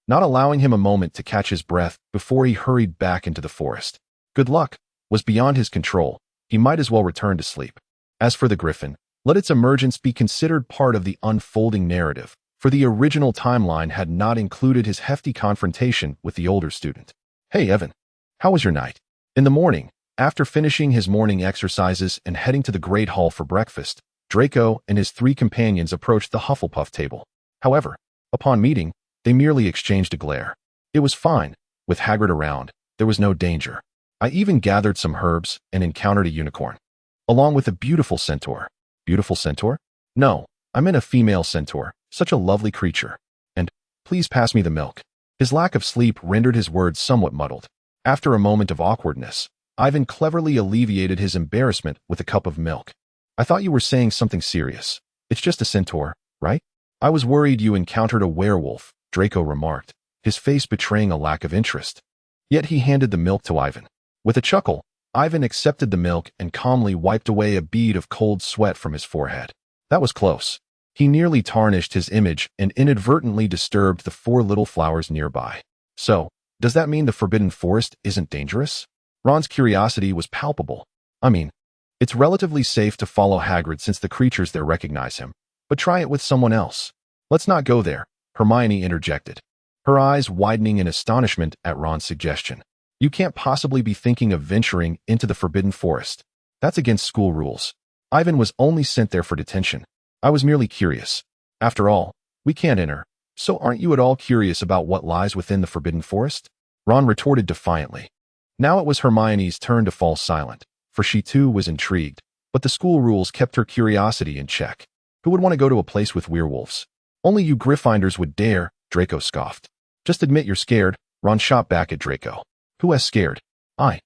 not allowing him a moment to catch his breath before he hurried back into the forest. Good luck was beyond his control. He might as well return to sleep. As for the Griffin, let its emergence be considered part of the unfolding narrative, for the original timeline had not included his hefty confrontation with the older student. Hey, Evan, how was your night? In the morning, after finishing his morning exercises and heading to the Great Hall for breakfast, Draco and his 3 companions approached the Hufflepuff table. However, upon meeting, they merely exchanged a glare. It was fine. With Hagrid around, there was no danger. I even gathered some herbs and encountered a unicorn, along with a beautiful centaur. Beautiful centaur? No, I meant a female centaur. Such a lovely creature. And, please pass me the milk. His lack of sleep rendered his words somewhat muddled. After a moment of awkwardness, Ivan cleverly alleviated his embarrassment with a cup of milk. I thought you were saying something serious. It's just a centaur, right? I was worried you encountered a werewolf, Draco remarked, his face betraying a lack of interest. Yet he handed the milk to Ivan. With a chuckle, Ivan accepted the milk and calmly wiped away a bead of cold sweat from his forehead. That was close. He nearly tarnished his image and inadvertently disturbed the 4 little flowers nearby. So, does that mean the Forbidden Forest isn't dangerous? Ron's curiosity was palpable. I mean, it's relatively safe to follow Hagrid since the creatures there recognize him, but try it with someone else. Let's not go there, Hermione interjected, her eyes widening in astonishment at Ron's suggestion. You can't possibly be thinking of venturing into the Forbidden Forest. That's against school rules. Ivan was only sent there for detention. I was merely curious. After all, we can't enter, so aren't you at all curious about what lies within the Forbidden Forest? Ron retorted defiantly. Now it was Hermione's turn to fall silent, for she too was intrigued, but the school rules kept her curiosity in check. Who would want to go to a place with werewolves? Only you Gryffindors would dare, Draco scoffed. Just admit you're scared, Ron shot back at Draco. Who is scared? I.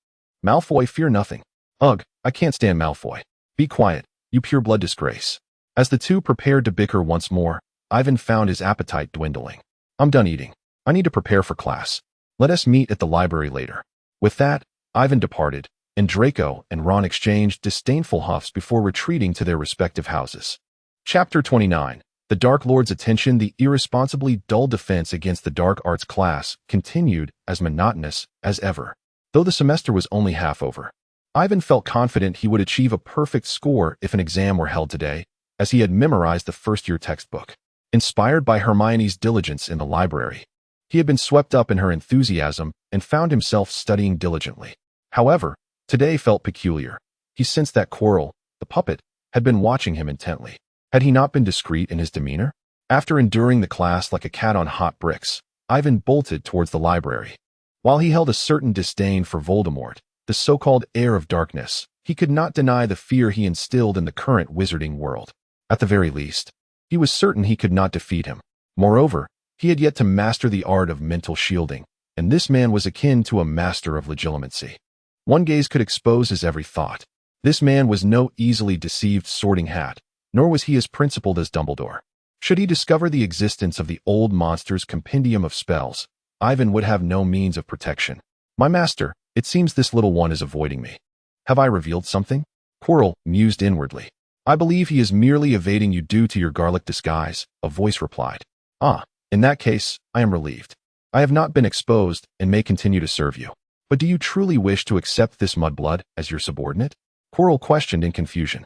Malfoy, fear nothing. Ugh, I can't stand Malfoy. Be quiet, you pure-blood disgrace. As the two prepared to bicker once more, Ivan found his appetite dwindling. I'm done eating. I need to prepare for class. Let us meet at the library later. With that, Ivan departed, and Draco and Ron exchanged disdainful huffs before retreating to their respective houses. Chapter 29. The Dark Lord's attention. The irresponsibly dull defense against the dark arts class continued as monotonous as ever. Though the semester was only half over, Ivan felt confident he would achieve a perfect score if an exam were held today, as he had memorized the first-year textbook. Inspired by Hermione's diligence in the library, he had been swept up in her enthusiasm and found himself studying diligently. However, today felt peculiar. He sensed that Quirrell, the puppet, had been watching him intently. Had he not been discreet in his demeanor? After enduring the class like a cat on hot bricks, Ivan bolted towards the library. While he held a certain disdain for Voldemort, the so-called heir of darkness, he could not deny the fear he instilled in the current wizarding world. At the very least, he was certain he could not defeat him. Moreover, he had yet to master the art of mental shielding, and this man was akin to a master of legilimency. One gaze could expose his every thought. This man was no easily deceived sorting hat, nor was he as principled as Dumbledore. Should he discover the existence of the old monster's compendium of spells, Ivan would have no means of protection. My master, it seems this little one is avoiding me. Have I revealed something? Quirrell mused inwardly. I believe he is merely evading you due to your garlic disguise, a voice replied. Ah, in that case, I am relieved. I have not been exposed and may continue to serve you. But do you truly wish to accept this mudblood as your subordinate? Quirrell questioned in confusion.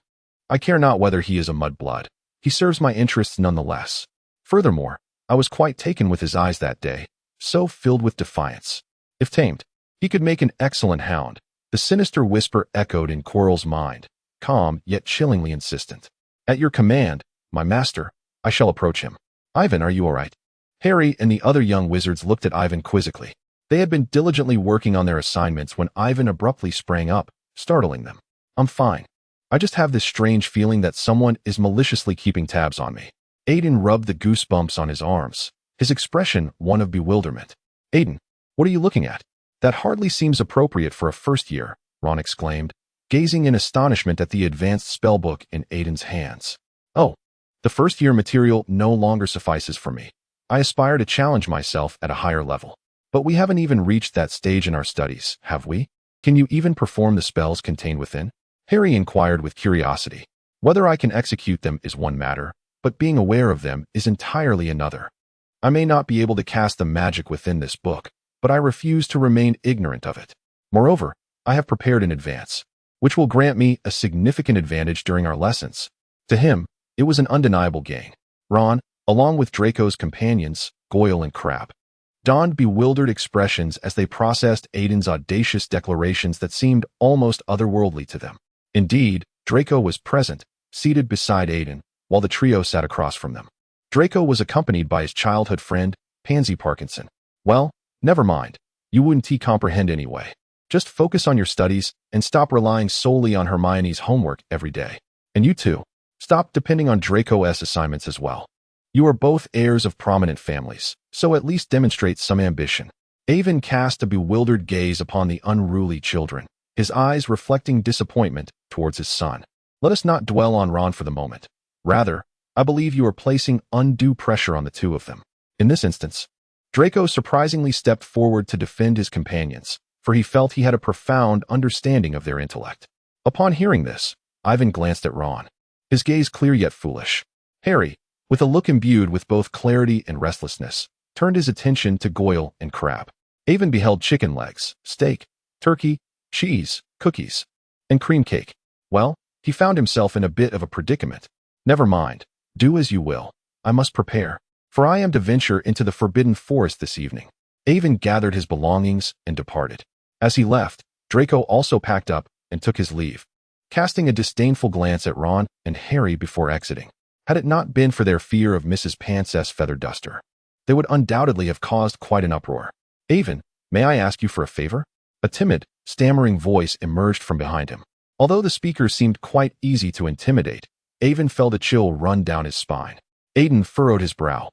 I care not whether he is a mudblood. He serves my interests nonetheless. Furthermore, I was quite taken with his eyes that day, so filled with defiance. If tamed, he could make an excellent hound. The sinister whisper echoed in Quirrell's mind, calm yet chillingly insistent. At your command, my master, I shall approach him. Ivan, are you all right? Harry and the other young wizards looked at Ivan quizzically. They had been diligently working on their assignments when Ivan abruptly sprang up, startling them. I'm fine. I just have this strange feeling that someone is maliciously keeping tabs on me. Aiden rubbed the goosebumps on his arms, his expression one of bewilderment. Aiden, what are you looking at? That hardly seems appropriate for a first year, Ron exclaimed, gazing in astonishment at the advanced spellbook in Aiden's hands. Oh, the first-year material no longer suffices for me. I aspire to challenge myself at a higher level. But we haven't even reached that stage in our studies, have we? Can you even perform the spells contained within? Harry inquired with curiosity. Whether I can execute them is one matter, but being aware of them is entirely another. I may not be able to cast the magic within this book, but I refuse to remain ignorant of it. Moreover, I have prepared in advance, which will grant me a significant advantage during our lessons. To him, it was an undeniable gain. Ron, along with Draco's companions, Goyle and Crabbe, donned bewildered expressions as they processed Aiden's audacious declarations that seemed almost otherworldly to them. Indeed, Draco was present, seated beside Aiden, while the trio sat across from them. Draco was accompanied by his childhood friend, Pansy Parkinson. Well, never mind. You wouldn't comprehend anyway. Just focus on your studies and stop relying solely on Hermione's homework every day. And you too, stop depending on Draco's assignments as well. You are both heirs of prominent families, so at least demonstrate some ambition. Avon cast a bewildered gaze upon the unruly children, his eyes reflecting disappointment towards his son. Let us not dwell on Ron for the moment. Rather, I believe you are placing undue pressure on the two of them. In this instance, Draco surprisingly stepped forward to defend his companions, for he felt he had a profound understanding of their intellect. Upon hearing this, Ivan glanced at Ron, his gaze clear yet foolish. Harry, with a look imbued with both clarity and restlessness, turned his attention to Goyle and Crabbe. Avon beheld chicken legs, steak, turkey, cheese, cookies, and cream cake. Well, he found himself in a bit of a predicament. Never mind, do as you will. I must prepare, for I am to venture into the Forbidden Forest this evening. Avon gathered his belongings and departed. As he left, Draco also packed up and took his leave, casting a disdainful glance at Ron and Harry before exiting. Had it not been for their fear of Mrs. Pance's feather duster, they would undoubtedly have caused quite an uproar. Avon, may I ask you for a favor? A timid, stammering voice emerged from behind him. Although the speaker seemed quite easy to intimidate, Avon felt a chill run down his spine. Aiden furrowed his brow,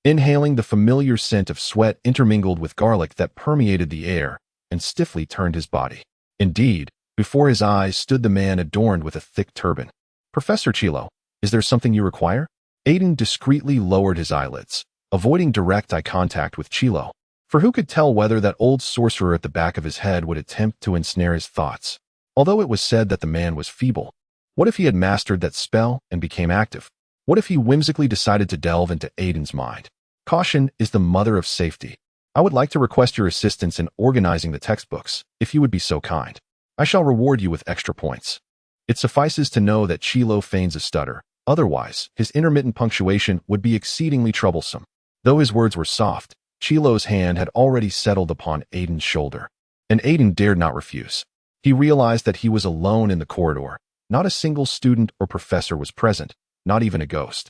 inhaling the familiar scent of sweat intermingled with garlic that permeated the air, and stiffly turned his body. Indeed, before his eyes stood the man adorned with a thick turban. Professor Chilo, is there something you require? Aiden discreetly lowered his eyelids, avoiding direct eye contact with Chilo, for who could tell whether that old sorcerer at the back of his head would attempt to ensnare his thoughts. Although it was said that the man was feeble, what if he had mastered that spell and became active? What if he whimsically decided to delve into Aiden's mind? Caution is the mother of safety. I would like to request your assistance in organizing the textbooks, if you would be so kind. I shall reward you with extra points. It suffices to know that Chilo feigns a stutter. Otherwise, his intermittent punctuation would be exceedingly troublesome. Though his words were soft, Chilo's hand had already settled upon Aiden's shoulder, and Aiden dared not refuse. He realized that he was alone in the corridor. Not a single student or professor was present, not even a ghost.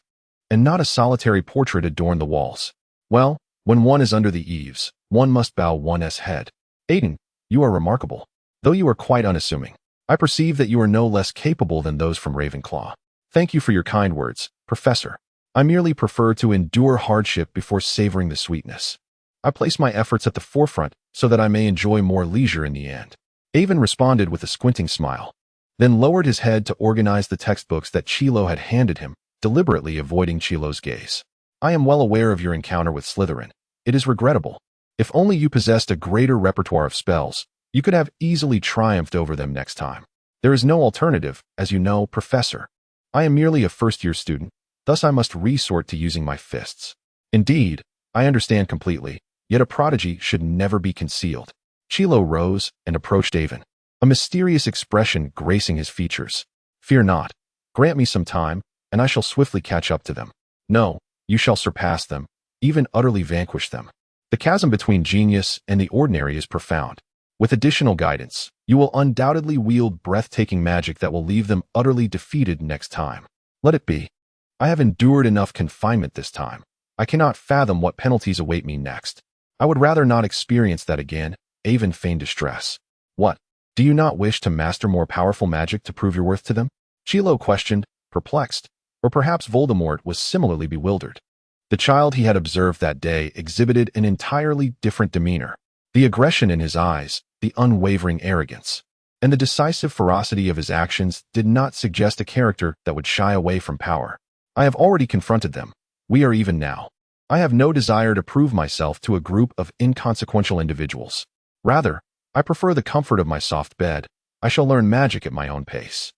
And not a solitary portrait adorned the walls. Well, when one is under the eaves, one must bow one's head. Aiden, you are remarkable. Though you are quite unassuming, I perceive that you are no less capable than those from Ravenclaw. Thank you for your kind words, Professor. I merely prefer to endure hardship before savoring the sweetness. I place my efforts at the forefront so that I may enjoy more leisure in the end. Avon responded with a squinting smile, then lowered his head to organize the textbooks that Chilo had handed him, deliberately avoiding Chilo's gaze. I am well aware of your encounter with Slytherin. It is regrettable. If only you possessed a greater repertoire of spells, you could have easily triumphed over them next time. There is no alternative, as you know, Professor. I am merely a first-year student, thus I must resort to using my fists. Indeed, I understand completely, yet a prodigy should never be concealed. Chilo rose and approached Avon, a mysterious expression gracing his features. Fear not. Grant me some time, and I shall swiftly catch up to them. No, you shall surpass them, even utterly vanquish them. The chasm between genius and the ordinary is profound. With additional guidance, you will undoubtedly wield breathtaking magic that will leave them utterly defeated next time. Let it be. I have endured enough confinement this time. I cannot fathom what penalties await me next. I would rather not experience that again. Avon feigned distress. What? Do you not wish to master more powerful magic to prove your worth to them? Chilo questioned, perplexed, or perhaps Voldemort was similarly bewildered. The child he had observed that day exhibited an entirely different demeanor. The aggression in his eyes, the unwavering arrogance, and the decisive ferocity of his actions did not suggest a character that would shy away from power. I have already confronted them. We are even now. I have no desire to prove myself to a group of inconsequential individuals. Rather, I prefer the comfort of my soft bed. I shall learn magic at my own pace.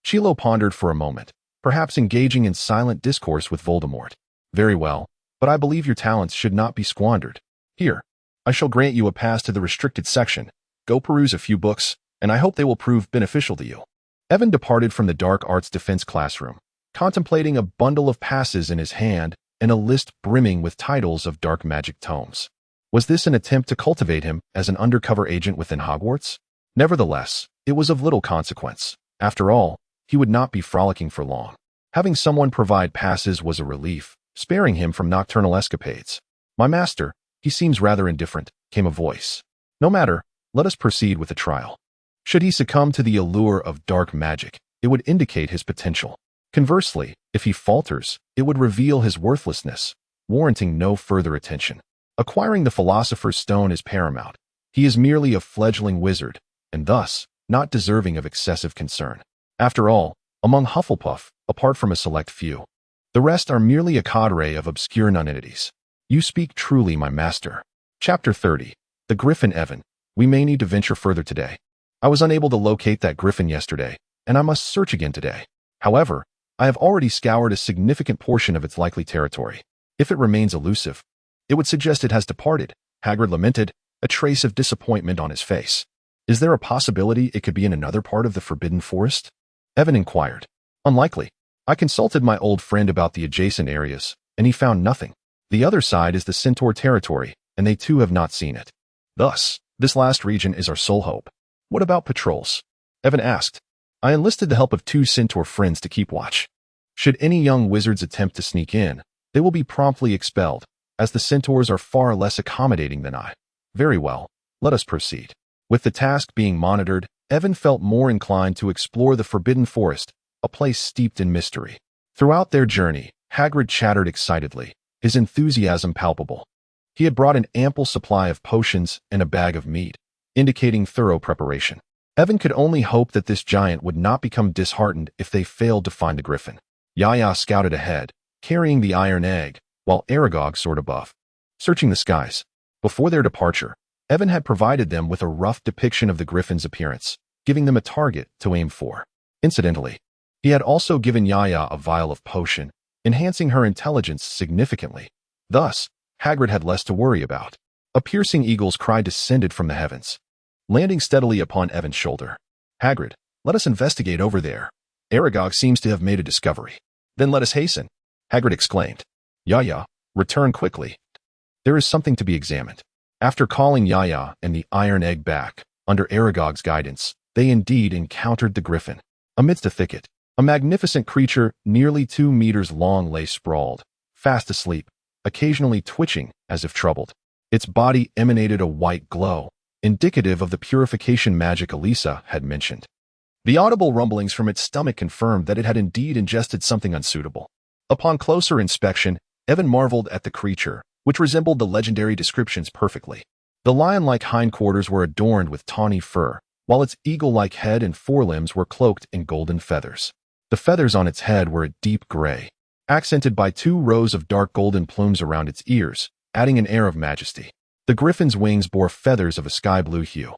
Chilo pondered for a moment, perhaps engaging in silent discourse with Voldemort. Very well, but I believe your talents should not be squandered. Here, I shall grant you a pass to the restricted section. Go peruse a few books, and I hope they will prove beneficial to you. Evan departed from the dark arts defense classroom, contemplating a bundle of passes in his hand and a list brimming with titles of dark magic tomes. Was this an attempt to cultivate him as an undercover agent within Hogwarts? Nevertheless, it was of little consequence. After all, he would not be frolicking for long. Having someone provide passes was a relief, sparing him from nocturnal escapades. My master, he seems rather indifferent, came a voice. No matter, let us proceed with the trial. Should he succumb to the allure of dark magic, it would indicate his potential. Conversely, if he falters, it would reveal his worthlessness, warranting no further attention. Acquiring the philosopher's stone is paramount. He is merely a fledgling wizard, and thus, not deserving of excessive concern. After all, among Hufflepuff, apart from a select few, the rest are merely a cadre of obscure nonentities. You speak truly, my master. Chapter 30. The Griffin. Evan. We may need to venture further today. I was unable to locate that griffin yesterday, and I must search again today. However, I have already scoured a significant portion of its likely territory. If it remains elusive, it would suggest it has departed, Hagrid lamented, a trace of disappointment on his face. Is there a possibility it could be in another part of the Forbidden Forest? Evan inquired. Unlikely. I consulted my old friend about the adjacent areas, and he found nothing. The other side is the Centaur territory, and they too have not seen it. Thus, this last region is our sole hope. What about patrols? Evan asked. I enlisted the help of 2 Centaur friends to keep watch. Should any young wizards attempt to sneak in, they will be promptly expelled, as the Centaurs are far less accommodating than I. Very well, let us proceed. With the task being monitored, Evan felt more inclined to explore the Forbidden Forest, a place steeped in mystery. Throughout their journey, Hagrid chattered excitedly, his enthusiasm palpable. He had brought an ample supply of potions and a bag of meat, indicating thorough preparation. Evan could only hope that this giant would not become disheartened if they failed to find the griffin. Yaya scouted ahead, carrying the iron egg, while Aragog soared above, searching the skies. Before their departure, Evan had provided them with a rough depiction of the griffin's appearance, giving them a target to aim for. Incidentally, he had also given Yaya a vial of potion, enhancing her intelligence significantly. Thus, Hagrid had less to worry about. A piercing eagle's cry descended from the heavens, landing steadily upon Evan's shoulder. Hagrid, let us investigate over there. Aragog seems to have made a discovery. Then let us hasten, Hagrid exclaimed. Yaya, return quickly. There is something to be examined. After calling Yaya and the iron egg back, under Aragog's guidance, they indeed encountered the griffin. Amidst a thicket, a magnificent creature nearly 2 meters long lay sprawled, fast asleep, occasionally twitching as if troubled. Its body emanated a white glow, indicative of the purification magic Elisa had mentioned. The audible rumblings from its stomach confirmed that it had indeed ingested something unsuitable. Upon closer inspection, Evan marveled at the creature, which resembled the legendary descriptions perfectly. The lion-like hindquarters were adorned with tawny fur, while its eagle-like head and forelimbs were cloaked in golden feathers. The feathers on its head were a deep gray, accented by 2 rows of dark golden plumes around its ears, adding an air of majesty. The griffin's wings bore feathers of a sky-blue hue,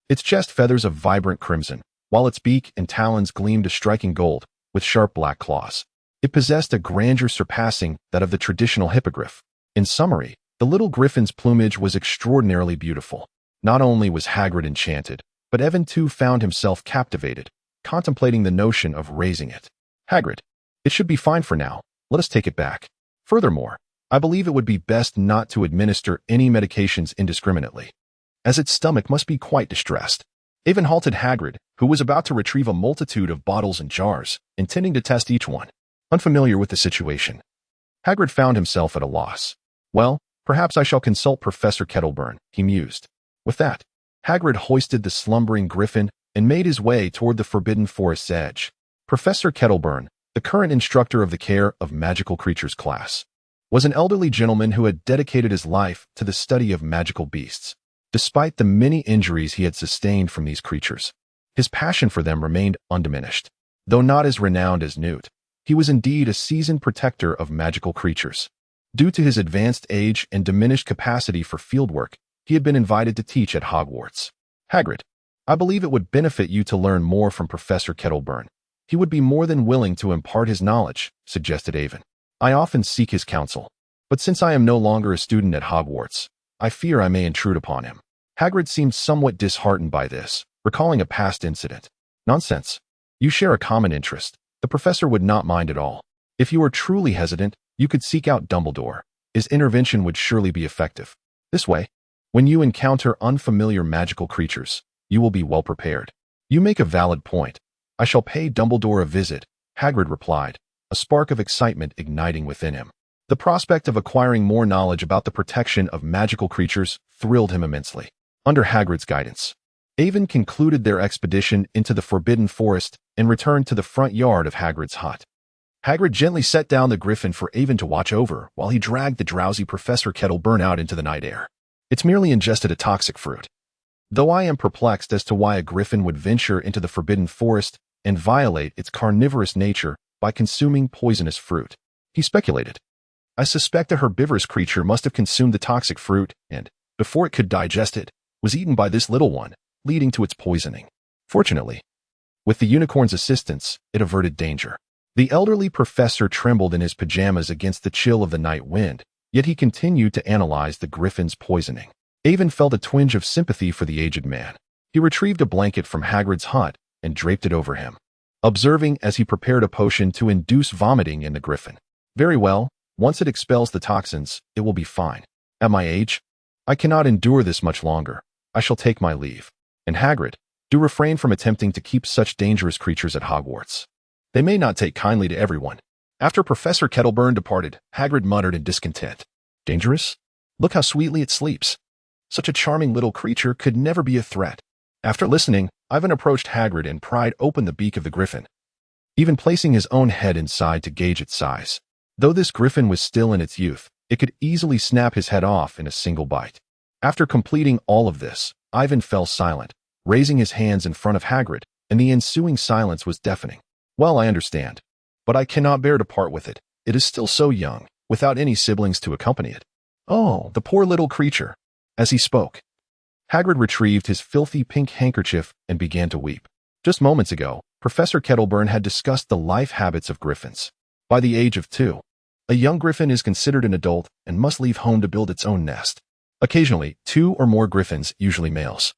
its chest feathers of vibrant crimson, while its beak and talons gleamed a striking gold, with sharp black claws. It possessed a grandeur surpassing that of the traditional hippogriff. In summary, the little griffin's plumage was extraordinarily beautiful. Not only was Hagrid enchanted, but Evan too found himself captivated, contemplating the notion of raising it. Hagrid, it should be fine for now. Let us take it back. Furthermore, I believe it would be best not to administer any medications indiscriminately, as its stomach must be quite distressed. Evan halted Hagrid, who was about to retrieve a multitude of bottles and jars, intending to test each one. Unfamiliar with the situation, Hagrid found himself at a loss. Well, perhaps I shall consult Professor Kettleburn, he mused. With that, Hagrid hoisted the slumbering griffin and made his way toward the Forbidden Forest's edge. Professor Kettleburn, the current instructor of the Care of Magical Creatures class, was an elderly gentleman who had dedicated his life to the study of magical beasts. Despite the many injuries he had sustained from these creatures, his passion for them remained undiminished. Though not as renowned as Newt, he was indeed a seasoned protector of magical creatures. Due to his advanced age and diminished capacity for fieldwork, he had been invited to teach at Hogwarts. Hagrid, I believe it would benefit you to learn more from Professor Kettleburn. He would be more than willing to impart his knowledge, suggested Avon. I often seek his counsel, but since I am no longer a student at Hogwarts, I fear I may intrude upon him. Hagrid seemed somewhat disheartened by this, recalling a past incident. Nonsense. You share a common interest. The professor would not mind at all. If you are truly hesitant, you could seek out Dumbledore. His intervention would surely be effective. This way, when you encounter unfamiliar magical creatures, you will be well prepared. You make a valid point. I shall pay Dumbledore a visit, Hagrid replied, a spark of excitement igniting within him. The prospect of acquiring more knowledge about the protection of magical creatures thrilled him immensely. Under Hagrid's guidance, Avon concluded their expedition into the Forbidden Forest and returned to the front yard of Hagrid's hut. Hagrid gently set down the griffin for Avon to watch over while he dragged the drowsy Professor Kettleburn out into the night air. It's merely ingested a toxic fruit. Though I am perplexed as to why a griffin would venture into the Forbidden Forest and violate its carnivorous nature by consuming poisonous fruit, he speculated. I suspect a herbivorous creature must have consumed the toxic fruit and, before it could digest it, was eaten by this little one, leading to its poisoning. Fortunately, with the unicorn's assistance, it averted danger. The elderly professor trembled in his pajamas against the chill of the night wind, yet he continued to analyze the griffin's poisoning. Avon felt a twinge of sympathy for the aged man. He retrieved a blanket from Hagrid's hut and draped it over him, observing as he prepared a potion to induce vomiting in the griffin. Very well, once it expels the toxins, it will be fine. At my age, I cannot endure this much longer. I shall take my leave. And Hagrid, do refrain from attempting to keep such dangerous creatures at Hogwarts. They may not take kindly to everyone. After Professor Kettleburn departed, Hagrid muttered in discontent. Dangerous? Look how sweetly it sleeps. Such a charming little creature could never be a threat. After listening, Ivan approached Hagrid and pried open the beak of the griffin, even placing his own head inside to gauge its size. Though this griffin was still in its youth, it could easily snap his head off in a single bite. After completing all of this, Ivan fell silent, raising his hands in front of Hagrid, and the ensuing silence was deafening. Well, I understand, but I cannot bear to part with it. It is still so young, without any siblings to accompany it. Oh, the poor little creature. As he spoke, Hagrid retrieved his filthy pink handkerchief and began to weep. Just moments ago, Professor Kettleburn had discussed the life habits of griffins. By the age of 2, a young griffin is considered an adult and must leave home to build its own nest. Occasionally, 2 or more griffins, usually males,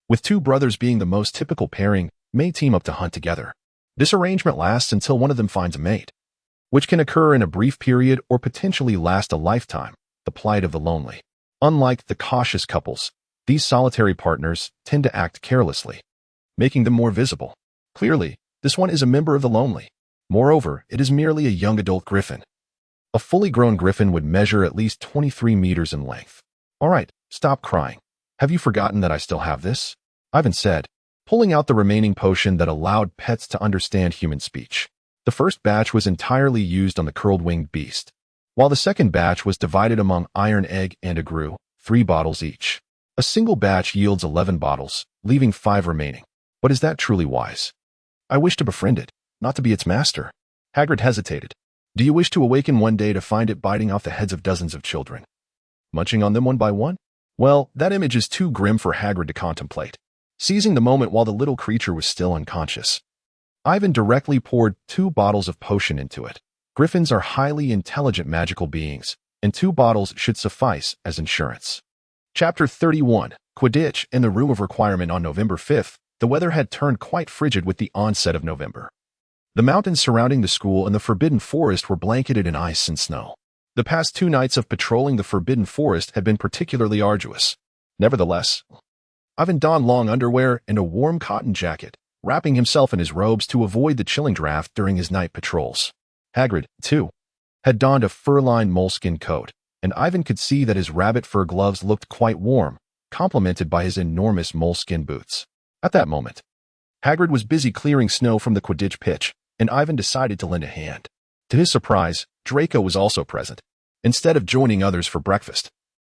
with 2 brothers being the most typical pairing, may team up to hunt together. This arrangement lasts until one of them finds a mate, which can occur in a brief period or potentially last a lifetime, the plight of the lonely. Unlike the cautious couples, these solitary partners tend to act carelessly, making them more visible. Clearly, this one is a member of the lonely. Moreover, it is merely a young adult griffin. A fully grown griffin would measure at least 23 meters in length. All right, stop crying. Have you forgotten that I still have this? Ivan said, pulling out the remaining potion that allowed pets to understand human speech. The first batch was entirely used on the curled-winged beast, while the second batch was divided among Iron Egg and Agru, 3 bottles each. A single batch yields 11 bottles, leaving 5 remaining. But is that truly wise? I wish to befriend it, not to be its master. Hagrid hesitated. Do you wish to awaken one day to find it biting off the heads of dozens of children, munching on them one by one? Well, that image is too grim for Hagrid to contemplate. Seizing the moment while the little creature was still unconscious, Ivan directly poured 2 bottles of potion into it. Griffins are highly intelligent magical beings, and 2 bottles should suffice as insurance. Chapter 31, Quidditch. In the Room of Requirement on November 5th, the weather had turned quite frigid with the onset of November. The mountains surrounding the school and the Forbidden Forest were blanketed in ice and snow. The past 2 nights of patrolling the Forbidden Forest had been particularly arduous. Nevertheless, Ivan donned long underwear and a warm cotton jacket, wrapping himself in his robes to avoid the chilling draft during his night patrols. Hagrid, too, had donned a fur-lined moleskin coat, and Ivan could see that his rabbit fur gloves looked quite warm, complemented by his enormous moleskin boots. At that moment, Hagrid was busy clearing snow from the Quidditch pitch, and Ivan decided to lend a hand. To his surprise, Draco was also present, instead of joining others for breakfast.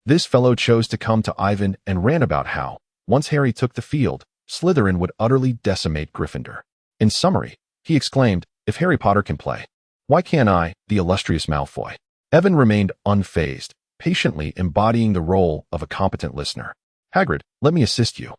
This fellow chose to come to Ivan and ran about how, once Harry took the field, Slytherin would utterly decimate Gryffindor. In summary, he exclaimed, "If Harry Potter can play, why can't I, the illustrious Malfoy?" Evan remained unfazed, patiently embodying the role of a competent listener. "Hagrid, let me assist you.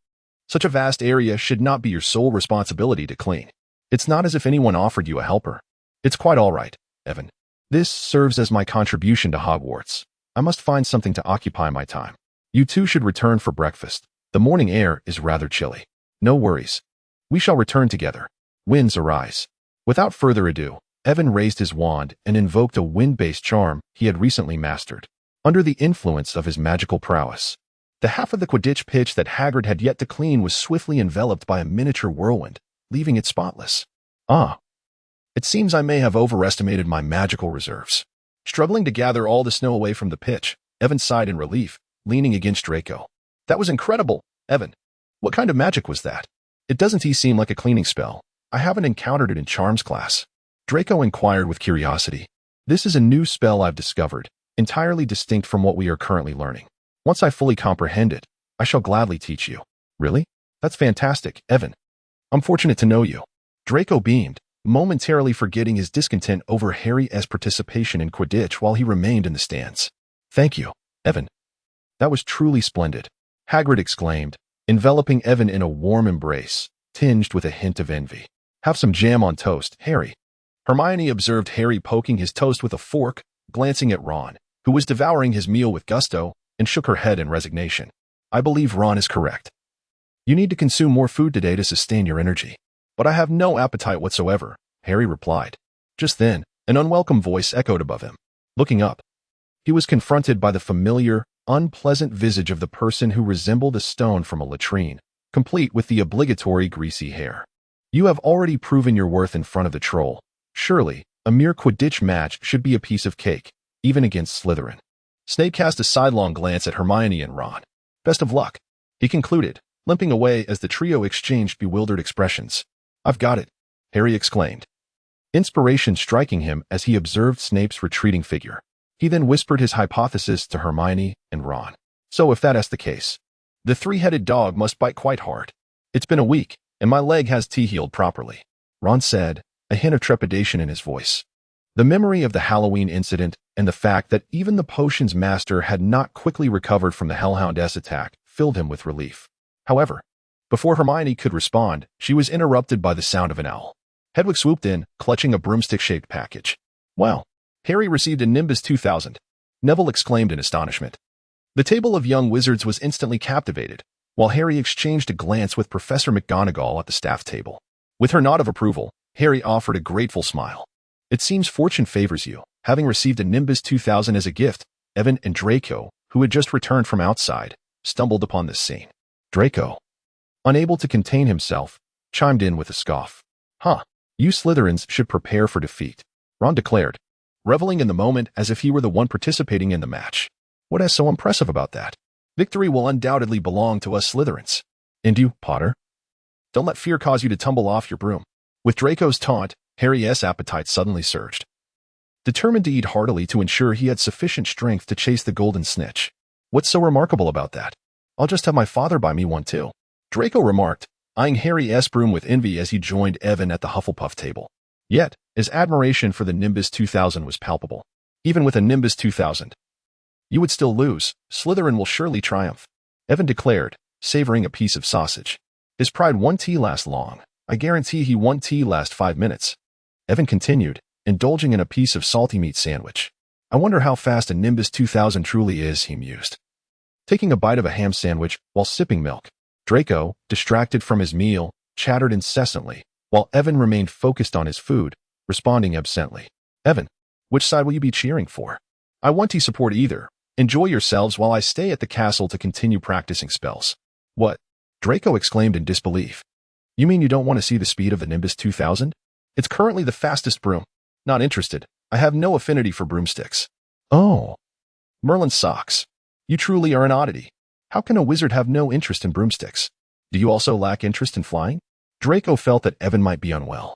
Such a vast area should not be your sole responsibility to clean. It's not as if anyone offered you a helper." "It's quite all right, Evan. This serves as my contribution to Hogwarts. I must find something to occupy my time. You two should return for breakfast. The morning air is rather chilly." "No worries. We shall return together. Winds arise." Without further ado, Evan raised his wand and invoked a wind-based charm he had recently mastered. Under the influence of his magical prowess, the half of the Quidditch pitch that Hagrid had yet to clean was swiftly enveloped by a miniature whirlwind, leaving it spotless. It seems I may have overestimated my magical reserves. Struggling to gather all the snow away from the pitch, Evan sighed in relief, leaning against Draco. "That was incredible, Evan. What kind of magic was that? It doesn't seem like a cleaning spell. I haven't encountered it in charms class." Draco inquired with curiosity. "This is a new spell I've discovered, entirely distinct from what we are currently learning. Once I fully comprehend it, I shall gladly teach you." "Really? That's fantastic, Evan. I'm fortunate to know you." Draco beamed, momentarily forgetting his discontent over Harry's participation in Quidditch while he remained in the stands. "Thank you, Evan. That was truly splendid," Hagrid exclaimed, enveloping Evan in a warm embrace, tinged with a hint of envy. "Have some jam on toast, Harry." Hermione observed Harry poking his toast with a fork, glancing at Ron, who was devouring his meal with gusto, and shook her head in resignation. "I believe Ron is correct. You need to consume more food today to sustain your energy." "But I have no appetite whatsoever," Harry replied. Just then, an unwelcome voice echoed above him. Looking up, he was confronted by the familiar, unpleasant visage of the person who resembled a stone from a latrine, complete with the obligatory greasy hair. "You have already proven your worth in front of the troll. Surely, a mere Quidditch match should be a piece of cake, even against Slytherin." Snape cast a sidelong glance at Hermione and Ron. "Best of luck," he concluded, limping away as the trio exchanged bewildered expressions. "I've got it," Harry exclaimed, inspiration striking him as he observed Snape's retreating figure. He then whispered his hypothesis to Hermione and Ron. "So if that's the case, the three-headed dog must bite quite hard. It's been a week, and my leg has healed properly," Ron said, a hint of trepidation in his voice. The memory of the Halloween incident and the fact that even the potion's master had not quickly recovered from the Hellhound's attack filled him with relief. However, before Hermione could respond, she was interrupted by the sound of an owl. Hedwig swooped in, clutching a broomstick-shaped package. "Wow, Harry received a Nimbus 2000, Neville exclaimed in astonishment. The table of young wizards was instantly captivated, while Harry exchanged a glance with Professor McGonagall at the staff table. With her nod of approval, Harry offered a grateful smile. "It seems fortune favors you, having received a Nimbus 2000 as a gift." Evan and Draco, who had just returned from outside, stumbled upon this scene. Draco, unable to contain himself, chimed in with a scoff. "You Slytherins should prepare for defeat," Ron declared, reveling in the moment as if he were the one participating in the match. "What is so impressive about that? Victory will undoubtedly belong to us Slytherins. And you, Potter? Don't let fear cause you to tumble off your broom." With Draco's taunt, Harry's appetite suddenly surged. Determined to eat heartily to ensure he had sufficient strength to chase the golden snitch. "What's so remarkable about that? I'll just have my father buy me one too," Draco remarked, eyeing Harry's broom with envy as he joined Evan at the Hufflepuff table. Yet, his admiration for the Nimbus 2000 was palpable. "Even with a Nimbus 2000, you would still lose. Slytherin will surely triumph," Evan declared, savoring a piece of sausage. "His pride won't last long. I guarantee he won't last 5 minutes." Evan continued, indulging in a piece of salty meat sandwich. "I wonder how fast a Nimbus 2000 truly is," he mused, taking a bite of a ham sandwich while sipping milk. Draco, distracted from his meal, chattered incessantly, while Evan remained focused on his food, responding absently. "Evan, which side will you be cheering for?" "I want to support either. Enjoy yourselves while I stay at the castle to continue practicing spells." "What?" Draco exclaimed in disbelief. "You mean you don't want to see the speed of the Nimbus 2000? It's currently the fastest broom." "Not interested," I have no affinity for broomsticks. Oh. Merlin socks. You truly are an oddity. How can a wizard have no interest in broomsticks? Do you also lack interest in flying? Draco felt that Evan might be unwell.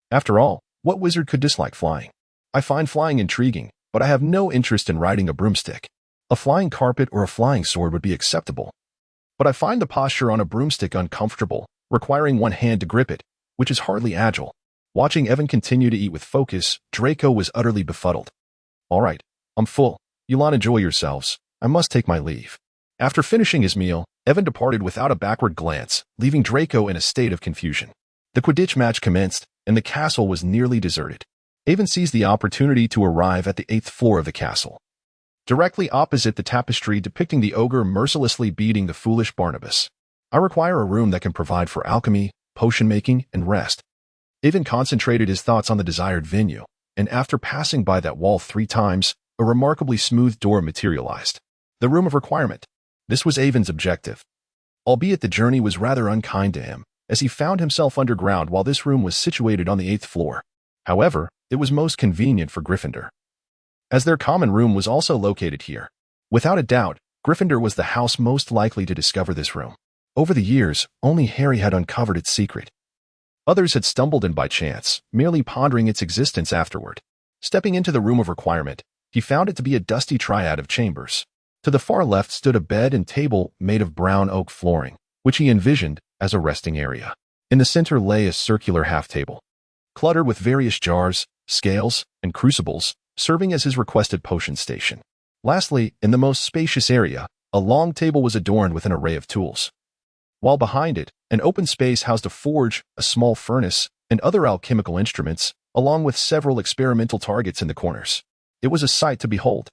After all, what wizard could dislike flying? I find flying intriguing, but I have no interest in riding a broomstick. A flying carpet or a flying sword would be acceptable. But I find the posture on a broomstick uncomfortable, requiring one hand to grip it, which is hardly agile. Watching Evan continue to eat with focus, Draco was utterly befuddled. All right, I'm full. You lot enjoy yourselves. I must take my leave. After finishing his meal, Evan departed without a backward glance, leaving Draco in a state of confusion. The Quidditch match commenced, and the castle was nearly deserted. Evan seized the opportunity to arrive at the 8th floor of the castle. Directly opposite the tapestry depicting the ogre mercilessly beating the foolish Barnabas. I require a room that can provide for alchemy, potion-making, and rest. Evan concentrated his thoughts on the desired venue, and after passing by that wall 3 times, a remarkably smooth door materialized. The room of requirement. This was Evan's objective. Albeit the journey was rather unkind to him, as he found himself underground while this room was situated on the 8th floor. However, it was most convenient for Gryffindor, as their common room was also located here. Without a doubt, Gryffindor was the house most likely to discover this room. Over the years, only Harry had uncovered its secret. Others had stumbled in by chance, merely pondering its existence afterward. Stepping into the room of requirement, he found it to be a dusty triad of chambers. To the far left stood a bed and table made of brown oak flooring, which he envisioned as a resting area. In the center lay a circular half-table, cluttered with various jars, scales, and crucibles, serving as his requested potion station. Lastly, in the most spacious area, a long table was adorned with an array of tools. While behind it, an open space housed a forge, a small furnace, and other alchemical instruments, along with several experimental targets in the corners. It was a sight to behold.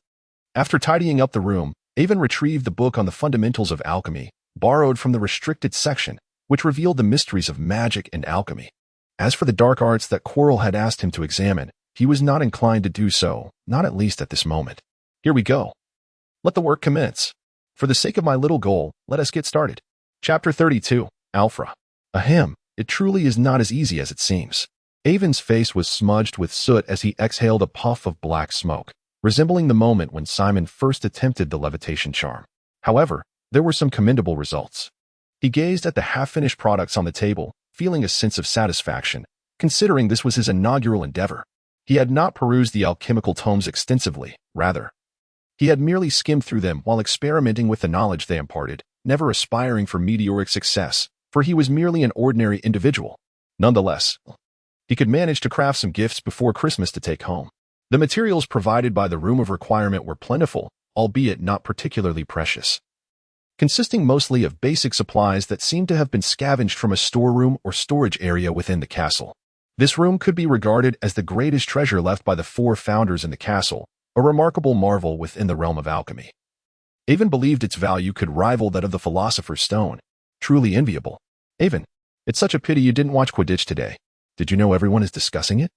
After tidying up the room, Evan retrieved the book on the fundamentals of alchemy, borrowed from the restricted section, which revealed the mysteries of magic and alchemy. As for the dark arts that Quirrell had asked him to examine, he was not inclined to do so, not at least at this moment. Here we go. Let the work commence. For the sake of my little goal, let us get started. Chapter 32, Alphra. Ahem, it truly is not as easy as it seems. Evan's face was smudged with soot as he exhaled a puff of black smoke, resembling the moment when Simon first attempted the levitation charm. However, there were some commendable results. He gazed at the half-finished products on the table, feeling a sense of satisfaction, considering this was his inaugural endeavor. He had not perused the alchemical tomes extensively, rather. He had merely skimmed through them while experimenting with the knowledge they imparted, never aspiring for meteoric success, for he was merely an ordinary individual. Nonetheless, he could manage to craft some gifts before Christmas to take home. The materials provided by the room of requirement were plentiful, albeit not particularly precious, consisting mostly of basic supplies that seemed to have been scavenged from a storeroom or storage area within the castle. This room could be regarded as the greatest treasure left by the 4 founders in the castle, a remarkable marvel within the realm of alchemy. Evan believed its value could rival that of the philosopher's stone. Truly enviable. Evan, it's such a pity you didn't watch Quidditch today. Did you know everyone is discussing it?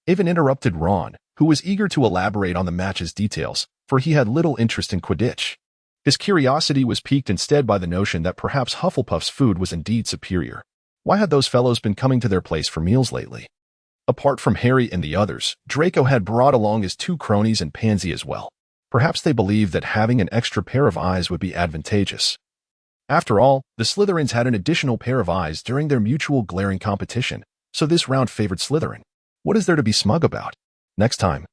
Evan interrupted Ron, who was eager to elaborate on the match's details, for he had little interest in Quidditch. His curiosity was piqued instead by the notion that perhaps Hufflepuff's food was indeed superior. Why had those fellows been coming to their place for meals lately? Apart from Harry and the others, Draco had brought along his 2 cronies and Pansy as well. Perhaps they believed that having an extra pair of eyes would be advantageous. After all, the Slytherins had an additional pair of eyes during their mutual glaring competition, so this round favored Slytherin. What is there to be smug about? Next time,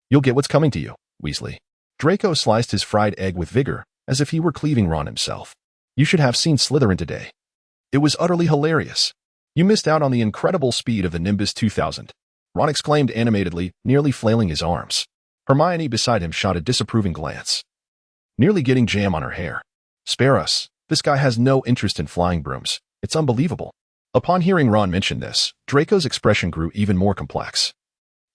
you'll get what's coming to you, Weasley. Draco sliced his fried egg with vigor, as if he were cleaving Ron himself. You should have seen Slytherin today. It was utterly hilarious. You missed out on the incredible speed of the Nimbus 2000. Ron exclaimed animatedly, nearly flailing his arms. Hermione beside him shot a disapproving glance, nearly getting jam on her hair. Spare us. This guy has no interest in flying brooms. It's unbelievable. Upon hearing Ron mention this, Draco's expression grew even more complex,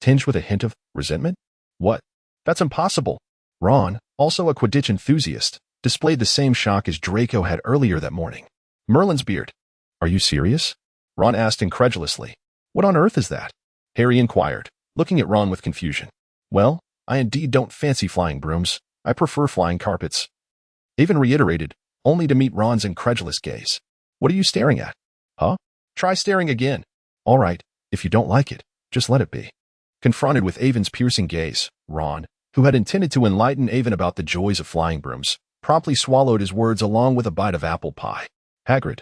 tinged with a hint of resentment. What? That's impossible. Ron, also a Quidditch enthusiast, displayed the same shock as Draco had earlier that morning. Merlin's beard. Are you serious? Ron asked incredulously. What on earth is that? Harry inquired, looking at Ron with confusion. Well, I indeed don't fancy flying brooms. I prefer flying carpets. Evan reiterated, only to meet Ron's incredulous gaze. What are you staring at? Huh? Try staring again. All right, if you don't like it, just let it be. Confronted with Avon's piercing gaze, Ron, who had intended to enlighten Avon about the joys of flying brooms, promptly swallowed his words along with a bite of apple pie. Hagrid,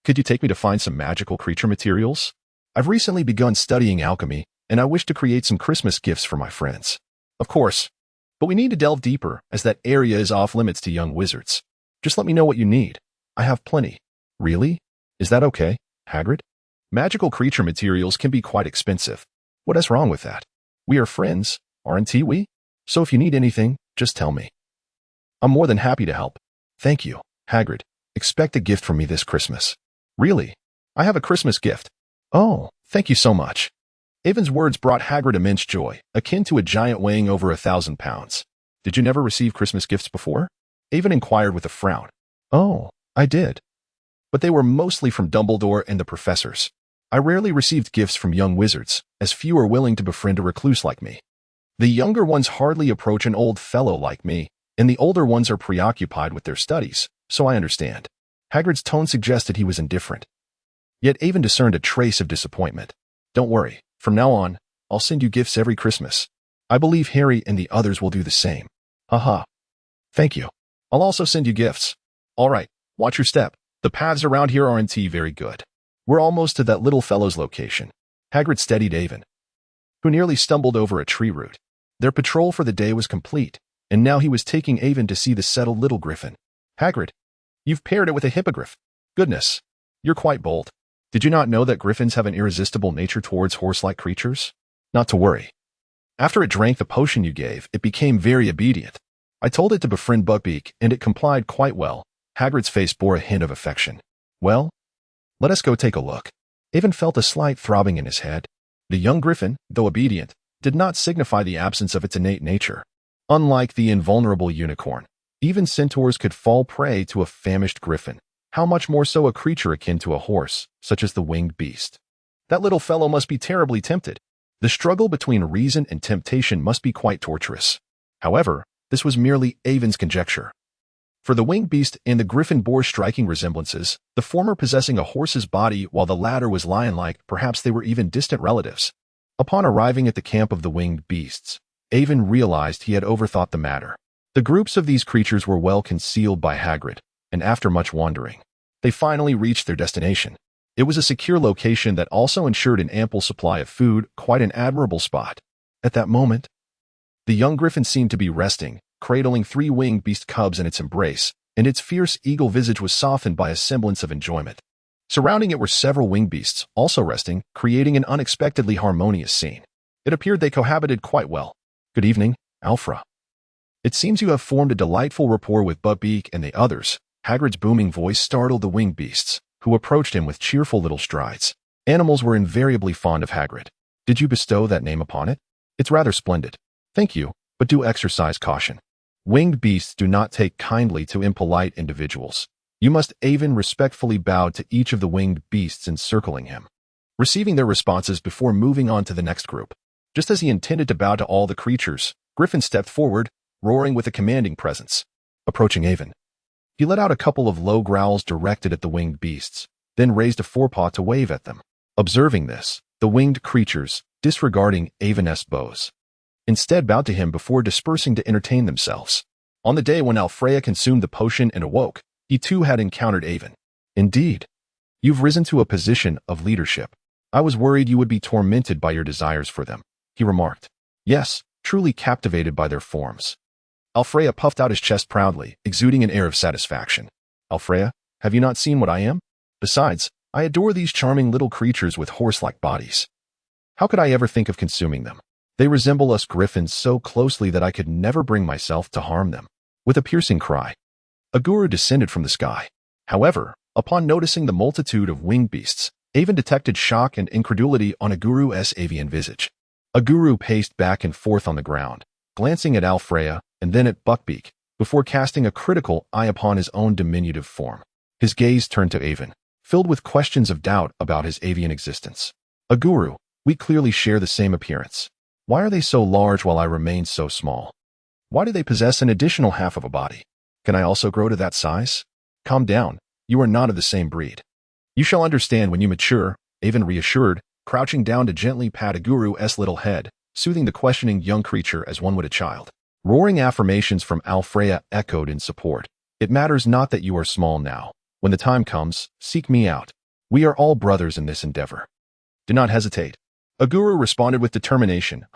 could you take me to find some magical creature materials? I've recently begun studying alchemy, and I wish to create some Christmas gifts for my friends. Of course, but we need to delve deeper, as that area is off limits to young wizards. Just let me know what you need. I have plenty. Really? Is that okay, Hagrid? Magical creature materials can be quite expensive. What is wrong with that? We are friends, aren't we? So if you need anything, just tell me. I'm more than happy to help. Thank you, Hagrid. Expect a gift from me this Christmas. Really? I have a Christmas gift. Oh, thank you so much. Avon's words brought Hagrid immense joy, akin to a giant weighing over 1,000 pounds. Did you never receive Christmas gifts before? Avon inquired with a frown. Oh, I did. But they were mostly from Dumbledore and the professors. I rarely received gifts from young wizards, as few are willing to befriend a recluse like me. The younger ones hardly approach an old fellow like me, and the older ones are preoccupied with their studies, so I understand. Hagrid's tone suggested he was indifferent. Yet Avon discerned a trace of disappointment. Don't worry, from now on, I'll send you gifts every Christmas. I believe Harry and the others will do the same. Haha. Thank you. I'll also send you gifts. All right, watch your step. The paths around here aren't very good. We're almost to that little fellow's location. Hagrid steadied Avon, who nearly stumbled over a tree root. Their patrol for the day was complete, and now he was taking Avon to see the settled little griffin. Hagrid, you've paired it with a hippogriff. Goodness, you're quite bold. Did you not know that griffins have an irresistible nature towards horse-like creatures? Not to worry. After it drank the potion you gave, it became very obedient. I told it to befriend Buckbeak, and it complied quite well. Hagrid's face bore a hint of affection. Well, let us go take a look. Avon felt a slight throbbing in his head. The young griffin, though obedient, did not signify the absence of its innate nature. Unlike the invulnerable unicorn, even centaurs could fall prey to a famished griffin. How much more so a creature akin to a horse, such as the winged beast? That little fellow must be terribly tempted. The struggle between reason and temptation must be quite torturous. However, this was merely Avon's conjecture. For the winged beast and the griffin bore striking resemblances, the former possessing a horse's body while the latter was lion-like. Perhaps they were even distant relatives. Upon arriving at the camp of the winged beasts, Avon realized he had overthought the matter. The groups of these creatures were well concealed by Hagrid, and after much wandering, they finally reached their destination. It was a secure location that also ensured an ample supply of food, quite an admirable spot. At that moment, the young griffin seemed to be resting, cradling 3 winged beast cubs in its embrace, and its fierce eagle visage was softened by a semblance of enjoyment. Surrounding it were several winged beasts, also resting, creating an unexpectedly harmonious scene. It appeared they cohabited quite well. Good evening, Alfra. It seems you have formed a delightful rapport with Buckbeak and the others. Hagrid's booming voice startled the winged beasts, who approached him with cheerful little strides. Animals were invariably fond of Hagrid. Did you bestow that name upon it? It's rather splendid. Thank you, but do exercise caution. Winged beasts do not take kindly to impolite individuals. You must. Avon respectfully bowed to each of the winged beasts encircling him, receiving their responses before moving on to the next group. Just as he intended to bow to all the creatures, Griffin stepped forward, roaring with a commanding presence. Approaching Avon, he let out a couple of low growls directed at the winged beasts, then raised a forepaw to wave at them. Observing this, the winged creatures, disregarding Avon's bows, instead bowed to him before dispersing to entertain themselves. On the day when Alfrea consumed the potion and awoke, he too had encountered Avon. Indeed, you've risen to a position of leadership. I was worried you would be tormented by your desires for them, he remarked. Yes, truly captivated by their forms. Alfrea puffed out his chest proudly, exuding an air of satisfaction. Alfrea, have you not seen what I am? Besides, I adore these charming little creatures with horse-like bodies. How could I ever think of consuming them? They resemble us griffins so closely that I could never bring myself to harm them. With a piercing cry, a guru descended from the sky. However, upon noticing the multitude of winged beasts, Avon detected shock and incredulity on a guru's avian visage. A guru paced back and forth on the ground, glancing at Alfrea and then at Buckbeak, before casting a critical eye upon his own diminutive form. His gaze turned to Avon, filled with questions of doubt about his avian existence. A guru, we clearly share the same appearance. Why are they so large while I remain so small? Why do they possess an additional half of a body? Can I also grow to that size? Calm down, you are not of the same breed. You shall understand when you mature, Avon reassured, crouching down to gently pat Aguru's little head, soothing the questioning young creature as one would a child. Roaring affirmations from Alfrea echoed in support. It matters not that you are small now. When the time comes, seek me out. We are all brothers in this endeavor. Do not hesitate. Aguru responded with determination.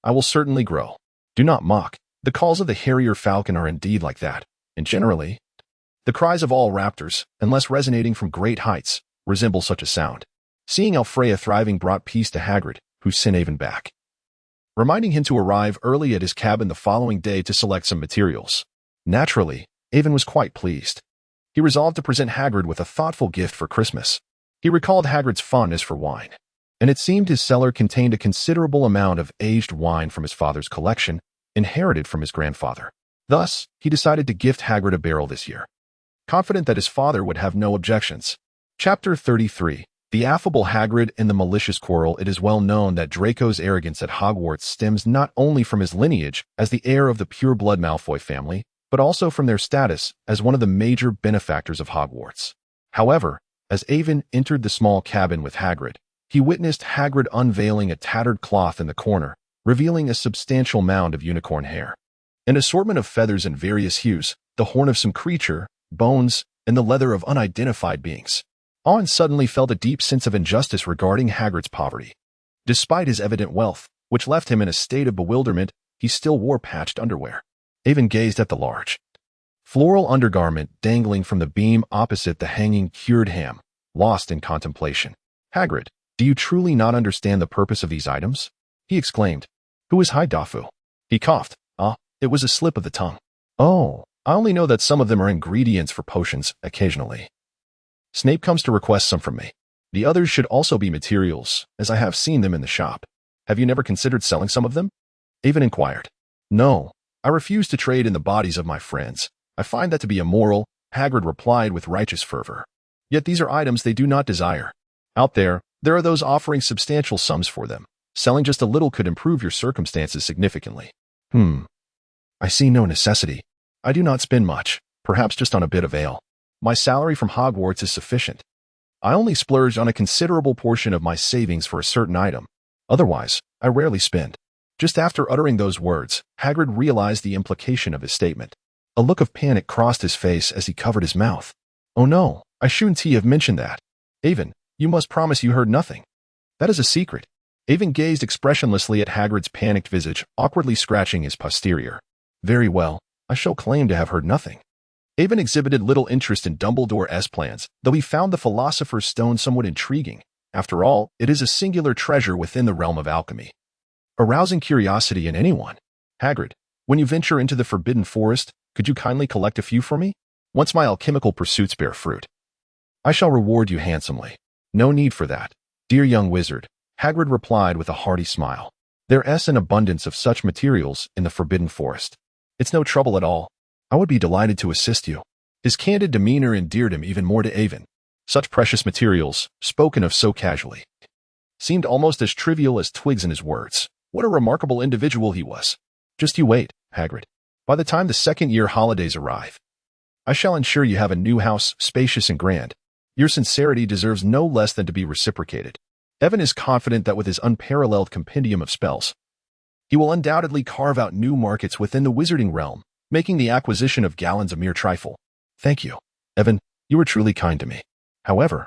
I will certainly grow. Do not mock. The calls of the harrier falcon are indeed like that, and generally, the cries of all raptors, unless resonating from great heights, resemble such a sound. Seeing Alfrea thriving brought peace to Hagrid, who sent Avon back, reminding him to arrive early at his cabin the following day to select some materials. Naturally, Avon was quite pleased. He resolved to present Hagrid with a thoughtful gift for Christmas. He recalled Hagrid's fondness for wine, and it seemed his cellar contained a considerable amount of aged wine from his father's collection, inherited from his grandfather. Thus, he decided to gift Hagrid a barrel this year, confident that his father would have no objections. Chapter 33. The affable Hagrid and the malicious quarrel. It is well known that Draco's arrogance at Hogwarts stems not only from his lineage as the heir of the pure-blood Malfoy family, but also from their status as one of the major benefactors of Hogwarts. However, as Avon entered the small cabin with Hagrid, he witnessed Hagrid unveiling a tattered cloth in the corner, revealing a substantial mound of unicorn hair. An assortment of feathers in various hues, the horn of some creature, bones, and the leather of unidentified beings. Owen suddenly felt a deep sense of injustice regarding Hagrid's poverty. Despite his evident wealth, which left him in a state of bewilderment, he still wore patched underwear. Avon gazed at the large, floral undergarment dangling from the beam opposite the hanging cured ham, lost in contemplation. Hagrid, do you truly not understand the purpose of these items? He exclaimed. Who is Hidafu? He coughed. It was a slip of the tongue. Oh, I only know that some of them are ingredients for potions, occasionally. Snape comes to request some from me. The others should also be materials, as I have seen them in the shop. Have you never considered selling some of them? Avon inquired. No, I refuse to trade in the bodies of my friends. I find that to be immoral, Hagrid replied with righteous fervor. Yet these are items they do not desire. Out there are those offering substantial sums for them. Selling just a little could improve your circumstances significantly. I see no necessity. I do not spend much, perhaps just on a bit of ale. My salary from Hogwarts is sufficient. I only splurge on a considerable portion of my savings for a certain item. Otherwise, I rarely spend. Just after uttering those words, Hagrid realized the implication of his statement. A look of panic crossed his face as he covered his mouth. Oh no, I shouldn't have mentioned that. Avon, you must promise you heard nothing. That is a secret. Avon gazed expressionlessly at Hagrid's panicked visage, awkwardly scratching his posterior. Very well, I shall claim to have heard nothing. Avon exhibited little interest in Dumbledore's plans, though he found the Philosopher's Stone somewhat intriguing. After all, it is a singular treasure within the realm of alchemy, arousing curiosity in anyone. Hagrid, when you venture into the Forbidden Forest, could you kindly collect a few for me? Once my alchemical pursuits bear fruit, I shall reward you handsomely. No need for that, dear young wizard, Hagrid replied with a hearty smile. There's an abundance of such materials in the Forbidden Forest. It's no trouble at all. I would be delighted to assist you. His candid demeanor endeared him even more to Avon. Such precious materials, spoken of so casually, seemed almost as trivial as twigs in his words. What a remarkable individual he was. Just you wait, Hagrid. By the time the second-year holidays arrive, I shall ensure you have a new house, spacious and grand. Your sincerity deserves no less than to be reciprocated. Evan is confident that with his unparalleled compendium of spells, he will undoubtedly carve out new markets within the wizarding realm, making the acquisition of gallons a mere trifle. Thank you, Evan. You are truly kind to me. However,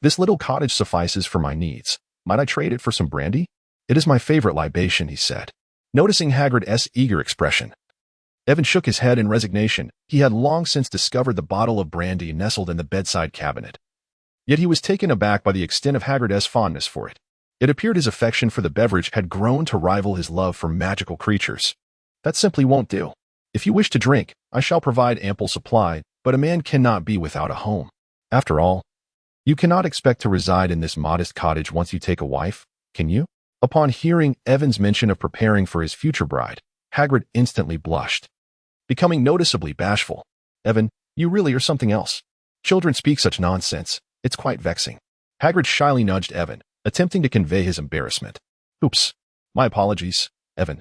this little cottage suffices for my needs. Might I trade it for some brandy? It is my favorite libation, he said, noticing Hagrid's eager expression. Evan shook his head in resignation. He had long since discovered the bottle of brandy nestled in the bedside cabinet. Yet he was taken aback by the extent of Hagrid's fondness for it. It appeared his affection for the beverage had grown to rival his love for magical creatures. That simply won't do. If you wish to drink, I shall provide ample supply, but a man cannot be without a home. After all, you cannot expect to reside in this modest cottage once you take a wife, can you? Upon hearing Evan's mention of preparing for his future bride, Hagrid instantly blushed, becoming noticeably bashful. Evan, you really are something else. Children speak such nonsense. It's quite vexing. Hagrid shyly nudged Evan, attempting to convey his embarrassment. Oops. My apologies, Evan.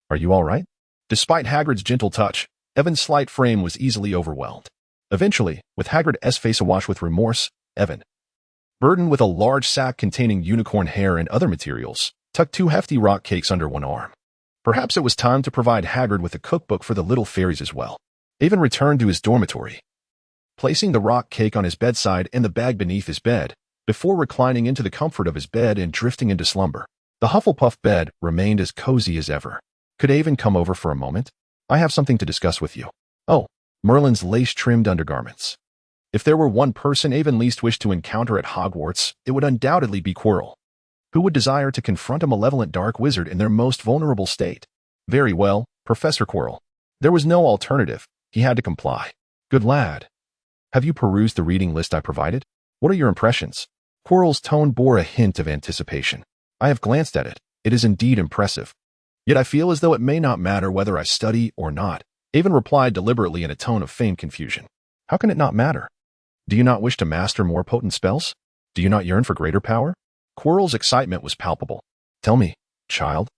Are you all right? Despite Hagrid's gentle touch, Evan's slight frame was easily overwhelmed. Eventually, with Hagrid's face awash with remorse, Evan burdened with a large sack containing unicorn hair and other materials, tucked 2 hefty rock cakes under one arm. Perhaps it was time to provide Hagrid with a cookbook for the little fairies as well. Avon returned to his dormitory, placing the rock cake on his bedside and the bag beneath his bed, before reclining into the comfort of his bed and drifting into slumber. The Hufflepuff bed remained as cozy as ever. Could Avon come over for a moment? I have something to discuss with you. Oh, Merlin's lace-trimmed undergarments. If there were one person Avon least wished to encounter at Hogwarts, it would undoubtedly be Quirrell. Who would desire to confront a malevolent dark wizard in their most vulnerable state? Very well, Professor Quirrell. There was no alternative. He had to comply. Good lad. Have you perused the reading list I provided? What are your impressions? Quirrell's tone bore a hint of anticipation. I have glanced at it. It is indeed impressive. Yet I feel as though it may not matter whether I study or not. Avon replied deliberately in a tone of feigned confusion. How can it not matter? Do you not wish to master more potent spells? Do you not yearn for greater power? Quirrell's excitement was palpable. Tell me, child,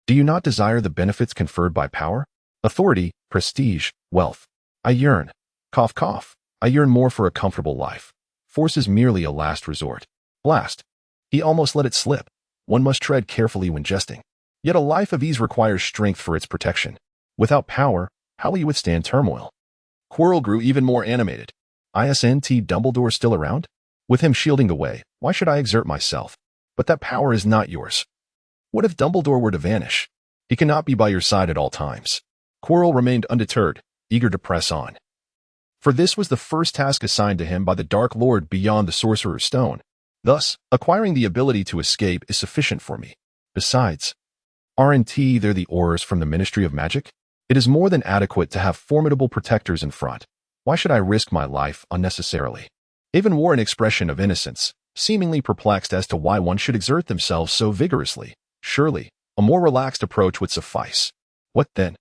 do you not desire the benefits conferred by power? Authority, prestige, wealth. I yearn. Cough, cough. I yearn more for a comfortable life. Force is merely a last resort. Blast. He almost let it slip. One must tread carefully when jesting. Yet a life of ease requires strength for its protection. Without power, how will you withstand turmoil? Quirrell grew even more animated. Isn't Dumbledore still around? With him shielding the way, why should I exert myself? But that power is not yours. What if Dumbledore were to vanish? He cannot be by your side at all times. Quirrell remained undeterred, eager to press on. For this was the first task assigned to him by the Dark Lord beyond the Sorcerer's Stone. Thus, acquiring the ability to escape is sufficient for me. Besides, aren't there the Aurors from the Ministry of Magic? It is more than adequate to have formidable protectors in front. Why should I risk my life unnecessarily? Avon wore an expression of innocence, seemingly perplexed as to why one should exert themselves so vigorously. Surely, a more relaxed approach would suffice. What then?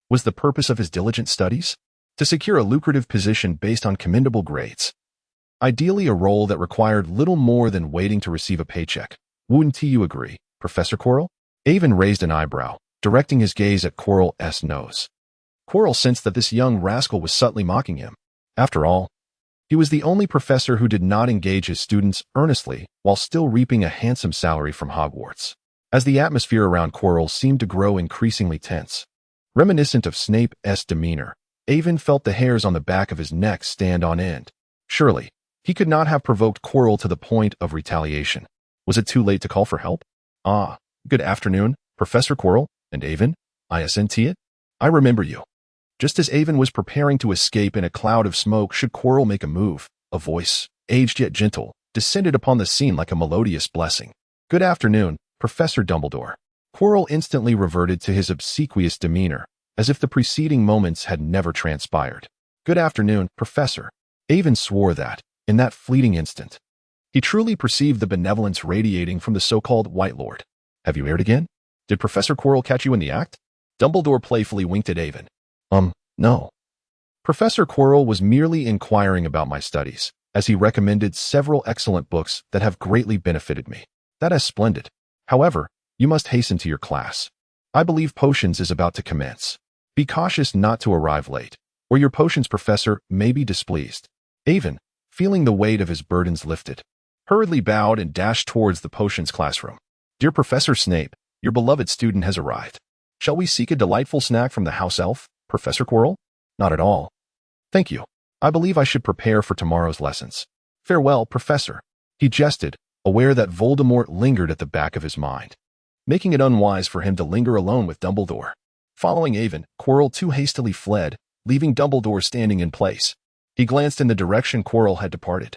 Was the purpose of his diligent studies? To secure a lucrative position based on commendable grades. Ideally a role that required little more than waiting to receive a paycheck. Wouldn't you agree, Professor Quirrell? Avon raised an eyebrow, directing his gaze at Quirrell's nose. Quirrell sensed that this young rascal was subtly mocking him. After all, he was the only professor who did not engage his students earnestly while still reaping a handsome salary from Hogwarts. As the atmosphere around Quirrell seemed to grow increasingly tense, reminiscent of Snape's demeanor, Avon felt the hairs on the back of his neck stand on end. Surely, he could not have provoked Quirrell to the point of retaliation. Was it too late to call for help? Ah, good afternoon, Professor Quirrell and Avon. Isn't it? I remember you. Just as Avon was preparing to escape in a cloud of smoke should Quirrell make a move, a voice, aged yet gentle, descended upon the scene like a melodious blessing. Good afternoon, Professor Dumbledore. Quirrell instantly reverted to his obsequious demeanor, as if the preceding moments had never transpired. Good afternoon, Professor. Avon swore that, in that fleeting instant, he truly perceived the benevolence radiating from the so-called White Lord. Have you erred again? Did Professor Quirrell catch you in the act? Dumbledore playfully winked at Avon. No. Professor Quirrell was merely inquiring about my studies, as he recommended several excellent books that have greatly benefited me. That is splendid. However, you must hasten to your class. I believe potions is about to commence. Be cautious not to arrive late, or your potions professor may be displeased. Avon, feeling the weight of his burdens lifted, hurriedly bowed and dashed towards the potions classroom. Dear Professor Snape, your beloved student has arrived. Shall we seek a delightful snack from the house elf, Professor Quirrell? Not at all. Thank you. I believe I should prepare for tomorrow's lessons. Farewell, Professor. He jested, aware that Voldemort lingered at the back of his mind, making it unwise for him to linger alone with Dumbledore. Following Avon, Quirrell too hastily fled, leaving Dumbledore standing in place. He glanced in the direction Quirrell had departed,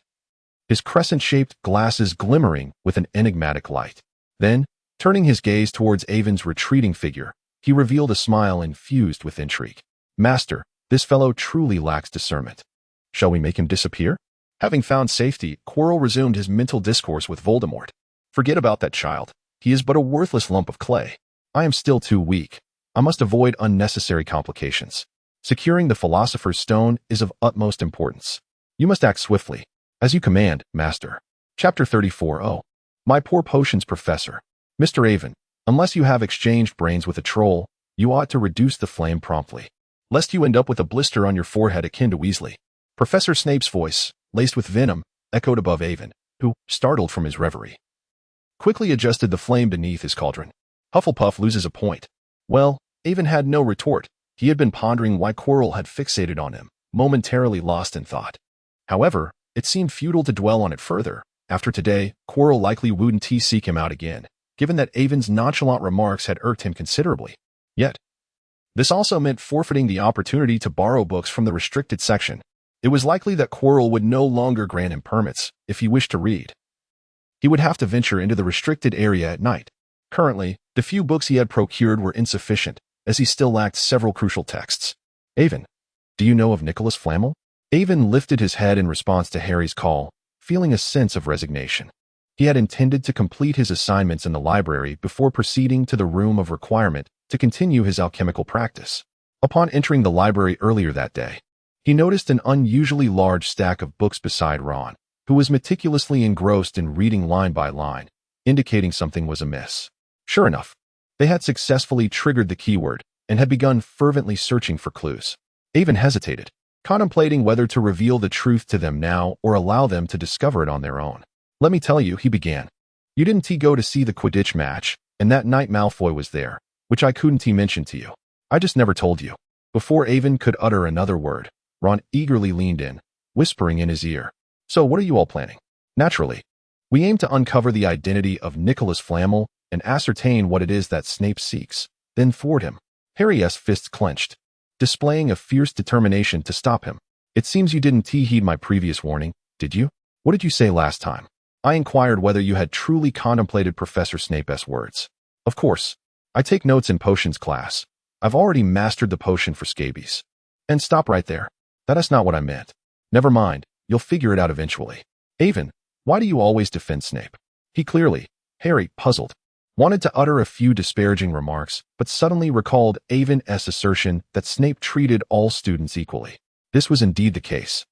his crescent-shaped glasses glimmering with an enigmatic light. Then, turning his gaze towards Avon's retreating figure, he revealed a smile infused with intrigue. Master, this fellow truly lacks discernment. Shall we make him disappear? Having found safety, Quirrell resumed his mental discourse with Voldemort. Forget about that child. He is but a worthless lump of clay. I am still too weak. I must avoid unnecessary complications. Securing the Philosopher's Stone is of utmost importance. You must act swiftly. As you command, Master. Chapter 34. Oh, my poor potions professor. Mr. Avon, unless you have exchanged brains with a troll, you ought to reduce the flame promptly, lest you end up with a blister on your forehead akin to Weasley. Professor Snape's voice, laced with venom, echoed above Avon. who, startled from his reverie, quickly adjusted the flame beneath his cauldron. Hufflepuff loses a point. Well, Avon had no retort. He had been pondering why Quirrell had fixated on him, momentarily lost in thought. However, it seemed futile to dwell on it further. After today, Quirrell likely wouldn't seek him out again, given that Avon's nonchalant remarks had irked him considerably. Yet, this also meant forfeiting the opportunity to borrow books from the restricted section. It was likely that Quirrell would no longer grant him permits if he wished to read. He would have to venture into the restricted area at night. Currently, the few books he had procured were insufficient, as he still lacked several crucial texts. Avon, do you know of Nicholas Flamel? Avon lifted his head in response to Harry's call, feeling a sense of resignation. He had intended to complete his assignments in the library before proceeding to the room of requirement to continue his alchemical practice. Upon entering the library earlier that day, he noticed an unusually large stack of books beside Ron, who was meticulously engrossed in reading line by line, indicating something was amiss. Sure enough, they had successfully triggered the keyword and had begun fervently searching for clues. Avon hesitated, contemplating whether to reveal the truth to them now or allow them to discover it on their own. Let me tell you, he began. You didn't go to see the Quidditch match, and that night Malfoy was there, which I couldn't mention to you. I just never told you. Before Avon could utter another word, Ron eagerly leaned in, whispering in his ear. So what are you all planning? Naturally, we aim to uncover the identity of Nicholas Flamel and ascertain what it is that Snape seeks, then thwart him. Harry's fists clenched, displaying a fierce determination to stop him. It seems you didn't heed my previous warning, did you? What did you say last time? I inquired whether you had truly contemplated Professor Snape's words. Of course, I take notes in potions class. I've already mastered the potion for scabies. And stop right there. That is not what I meant. Never mind, you'll figure it out eventually. Avon, why do you always defend Snape? He clearly, Harry, puzzled, wanted to utter a few disparaging remarks, but suddenly recalled Avon's assertion that Snape treated all students equally. This was indeed the case.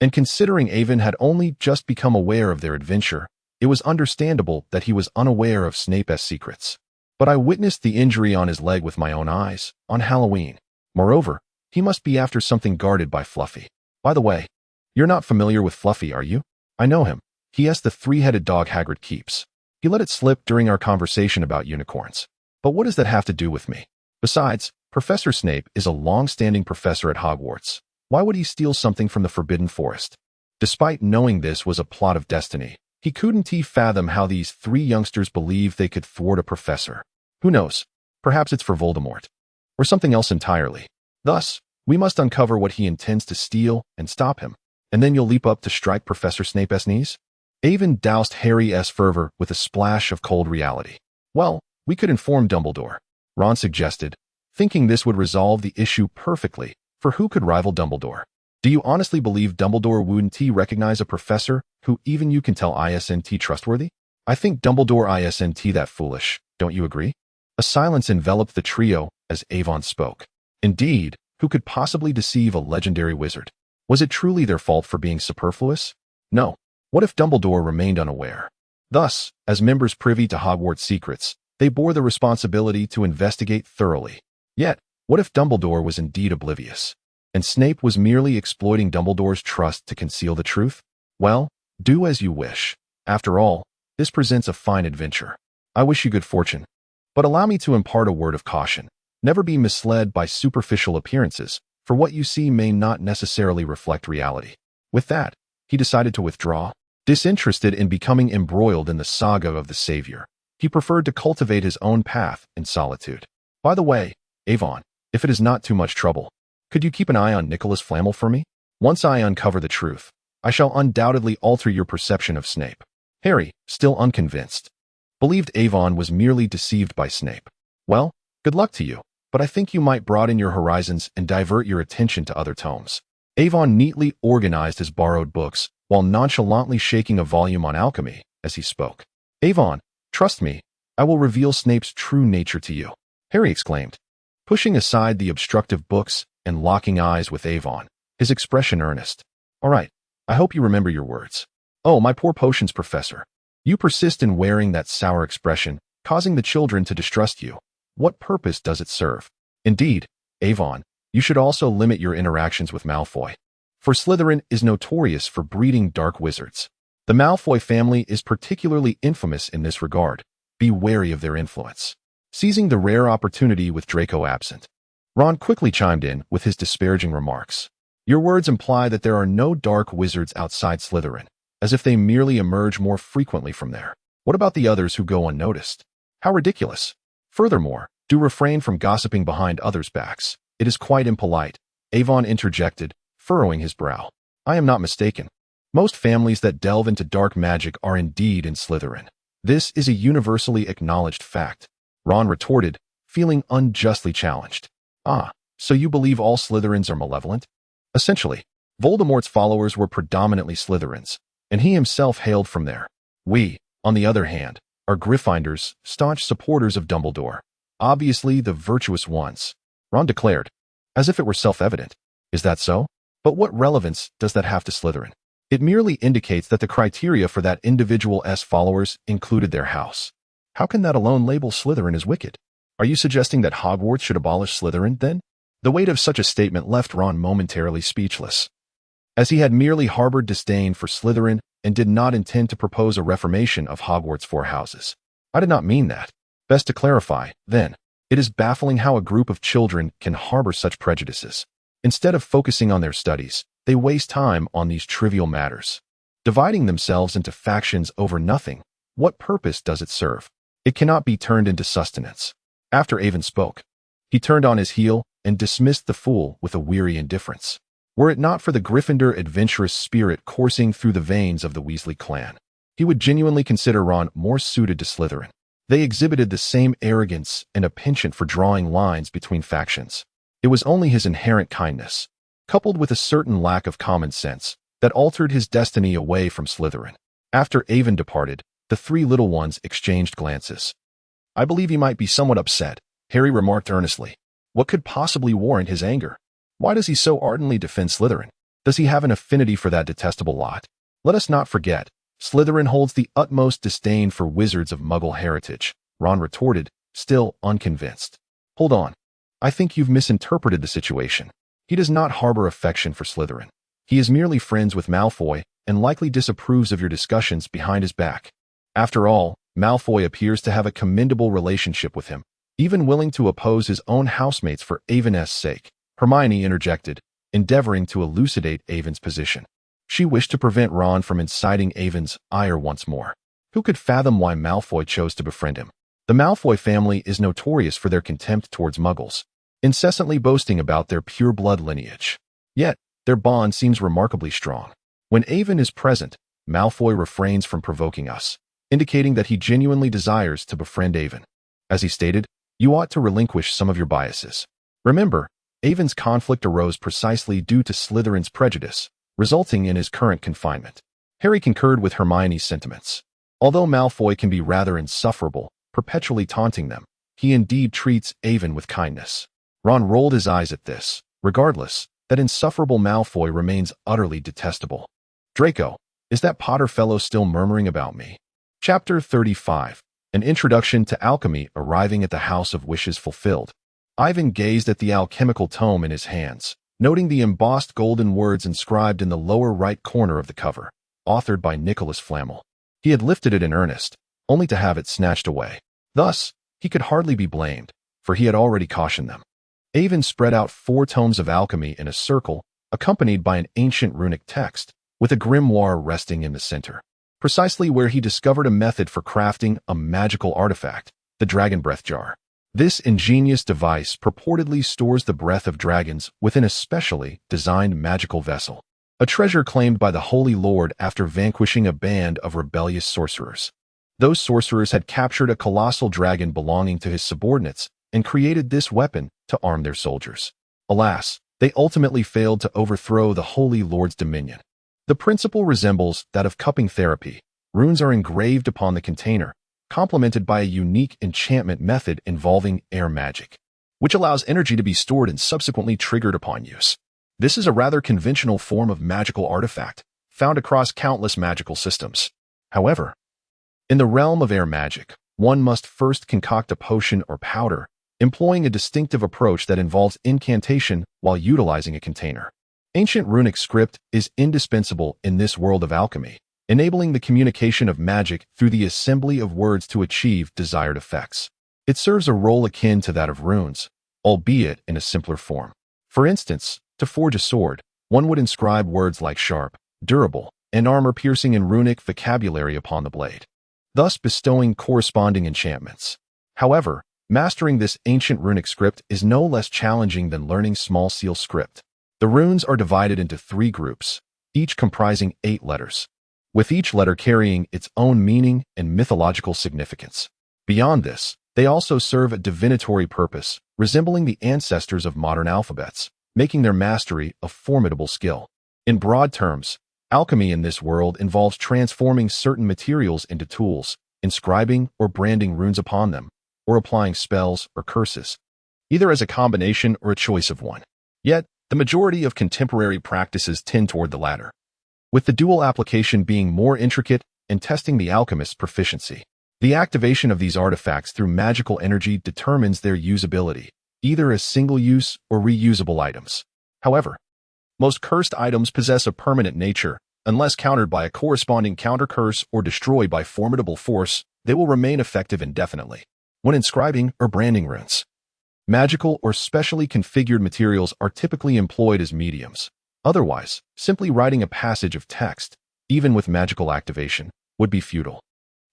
And considering Avon had only just become aware of their adventure, it was understandable that he was unaware of Snape's secrets. But I witnessed the injury on his leg with my own eyes, on Halloween. Moreover, he must be after something guarded by Fluffy. By the way, you're not familiar with Fluffy, are you? I know him. He has the three-headed dog Hagrid keeps. He let it slip during our conversation about unicorns. But what does that have to do with me? Besides, Professor Snape is a long-standing professor at Hogwarts. Why would he steal something from the Forbidden Forest? Despite knowing this was a plot of destiny, he couldn't fathom how these three youngsters believed they could thwart a professor. Who knows? Perhaps it's for Voldemort. Or something else entirely. Thus, we must uncover what he intends to steal and stop him. And then you'll leap up to strike Professor Snape's knees? Avon doused Harry's fervor with a splash of cold reality. Well, we could inform Dumbledore, Ron suggested, thinking this would resolve the issue perfectly, for who could rival Dumbledore? Do you honestly believe Dumbledore wouldn't recognize a professor who even you can tell isn't trustworthy? I think Dumbledore isn't that foolish, don't you agree? A silence enveloped the trio as Avon spoke. Indeed, who could possibly deceive a legendary wizard? Was it truly their fault for being superfluous? No. What if Dumbledore remained unaware? Thus, as members privy to Hogwarts secrets, they bore the responsibility to investigate thoroughly. Yet, what if Dumbledore was indeed oblivious, and Snape was merely exploiting Dumbledore's trust to conceal the truth? Well, do as you wish. After all, this presents a fine adventure. I wish you good fortune. But allow me to impart a word of caution. Never be misled by superficial appearances, for what you see may not necessarily reflect reality. With that, he decided to withdraw. Disinterested in becoming embroiled in the saga of the Savior, he preferred to cultivate his own path in solitude. By the way, Avon, if it is not too much trouble, could you keep an eye on Nicholas Flamel for me? Once I uncover the truth, I shall undoubtedly alter your perception of Snape. Harry, still unconvinced, believed Avon was merely deceived by Snape. Well, good luck to you, but I think you might broaden your horizons and divert your attention to other tomes. Avon neatly organized his borrowed books while nonchalantly shaking a volume on alchemy as he spoke. Avon, trust me, I will reveal Snape's true nature to you, Harry exclaimed, pushing aside the obstructive books and locking eyes with Avon, his expression earnest. All right, I hope you remember your words. Oh, my poor potions professor. You persist in wearing that sour expression, causing the children to distrust you. What purpose does it serve? Indeed, Avon, you should also limit your interactions with Malfoy, for Slytherin is notorious for breeding dark wizards. The Malfoy family is particularly infamous in this regard. Be wary of their influence. Seizing the rare opportunity with Draco absent, Ron quickly chimed in with his disparaging remarks. Your words imply that there are no dark wizards outside Slytherin, as if they merely emerge more frequently from there. What about the others who go unnoticed? How ridiculous. Furthermore, do refrain from gossiping behind others' backs. It is quite impolite, Avon interjected, furrowing his brow. I am not mistaken. Most families that delve into dark magic are indeed in Slytherin. This is a universally acknowledged fact, Ron retorted, feeling unjustly challenged. Ah, so you believe all Slytherins are malevolent? Essentially, Voldemort's followers were predominantly Slytherins, and he himself hailed from there. We, on the other hand, are Gryffindors, staunch supporters of Dumbledore. Obviously the virtuous ones, Ron declared, as if it were self-evident. Is that so? But what relevance does that have to Slytherin? It merely indicates that the criteria for that individual's followers included their house. How can that alone label Slytherin as wicked? Are you suggesting that Hogwarts should abolish Slytherin, then? The weight of such a statement left Ron momentarily speechless, as he had merely harbored disdain for Slytherin and did not intend to propose a reformation of Hogwarts' four houses. I did not mean that. Best to clarify, then. It is baffling how a group of children can harbor such prejudices. Instead of focusing on their studies, they waste time on these trivial matters, dividing themselves into factions over nothing. What purpose does it serve? It cannot be turned into sustenance. After Avon spoke, he turned on his heel and dismissed the fool with a weary indifference. Were it not for the Gryffindor adventurous spirit coursing through the veins of the Weasley clan, he would genuinely consider Ron more suited to Slytherin. They exhibited the same arrogance and a penchant for drawing lines between factions. It was only his inherent kindness, coupled with a certain lack of common sense, that altered his destiny away from Slytherin. After Avon departed, the three little ones exchanged glances. I believe he might be somewhat upset, Harry remarked earnestly. What could possibly warrant his anger? Why does he so ardently defend Slytherin? Does he have an affinity for that detestable lot? Let us not forget, Slytherin holds the utmost disdain for wizards of Muggle heritage, Ron retorted, still unconvinced. Hold on. I think you've misinterpreted the situation. He does not harbor affection for Slytherin. He is merely friends with Malfoy and likely disapproves of your discussions behind his back. After all, Malfoy appears to have a commendable relationship with him, even willing to oppose his own housemates for Avon's sake, Hermione interjected, endeavoring to elucidate Avon's position. She wished to prevent Ron from inciting Avon's ire once more. Who could fathom why Malfoy chose to befriend him? The Malfoy family is notorious for their contempt towards Muggles, incessantly boasting about their pure-blood lineage. Yet, their bond seems remarkably strong. When Avon is present, Malfoy refrains from provoking us, indicating that he genuinely desires to befriend Avon. As he stated, you ought to relinquish some of your biases. Remember, Avon's conflict arose precisely due to Slytherin's prejudice, resulting in his current confinement. Harry concurred with Hermione's sentiments. Although Malfoy can be rather insufferable, perpetually taunting them, he indeed treats Avon with kindness. Ron rolled his eyes at this. Regardless, that insufferable Malfoy remains utterly detestable. Draco, is that Potter fellow still murmuring about me? Chapter 35. An introduction to alchemy arriving at the House of Wishes fulfilled. Ivan gazed at the alchemical tome in his hands, noting the embossed golden words inscribed in the lower right corner of the cover, authored by Nicholas Flamel. He had lifted it in earnest, only to have it snatched away. Thus, he could hardly be blamed, for he had already cautioned them. Avon spread out 4 tomes of alchemy in a circle, accompanied by an ancient runic text, with a grimoire resting in the center, precisely where he discovered a method for crafting a magical artifact, the Dragon Breath Jar. This ingenious device purportedly stores the breath of dragons within a specially designed magical vessel, a treasure claimed by the Holy Lord after vanquishing a band of rebellious sorcerers. Those sorcerers had captured a colossal dragon belonging to his subordinates and created this weapon to arm their soldiers. Alas, they ultimately failed to overthrow the Holy Lord's dominion. The principle resembles that of cupping therapy. Runes are engraved upon the container, complemented by a unique enchantment method involving air magic, which allows energy to be stored and subsequently triggered upon use. This is a rather conventional form of magical artifact, found across countless magical systems. However, in the realm of air magic, one must first concoct a potion or powder, employing a distinctive approach that involves incantation while utilizing a container. Ancient runic script is indispensable in this world of alchemy, enabling the communication of magic through the assembly of words to achieve desired effects. It serves a role akin to that of runes, albeit in a simpler form. For instance, to forge a sword, one would inscribe words like sharp, durable, and armor-piercing in runic vocabulary upon the blade, thus bestowing corresponding enchantments. However, mastering this ancient runic script is no less challenging than learning small seal script. The runes are divided into 3 groups, each comprising 8 letters, with each letter carrying its own meaning and mythological significance. Beyond this, they also serve a divinatory purpose, resembling the ancestors of modern alphabets, making their mastery a formidable skill. In broad terms, alchemy in this world involves transforming certain materials into tools, inscribing or branding runes upon them, or applying spells or curses, either as a combination or a choice of one. Yet, the majority of contemporary practices tend toward the latter, with the dual application being more intricate and testing the alchemist's proficiency. The activation of these artifacts through magical energy determines their usability, either as single-use or reusable items. However, most cursed items possess a permanent nature. Unless countered by a corresponding counter-curse or destroyed by formidable force, they will remain effective indefinitely. When inscribing or branding runes, magical or specially configured materials are typically employed as mediums. Otherwise, simply writing a passage of text, even with magical activation, would be futile.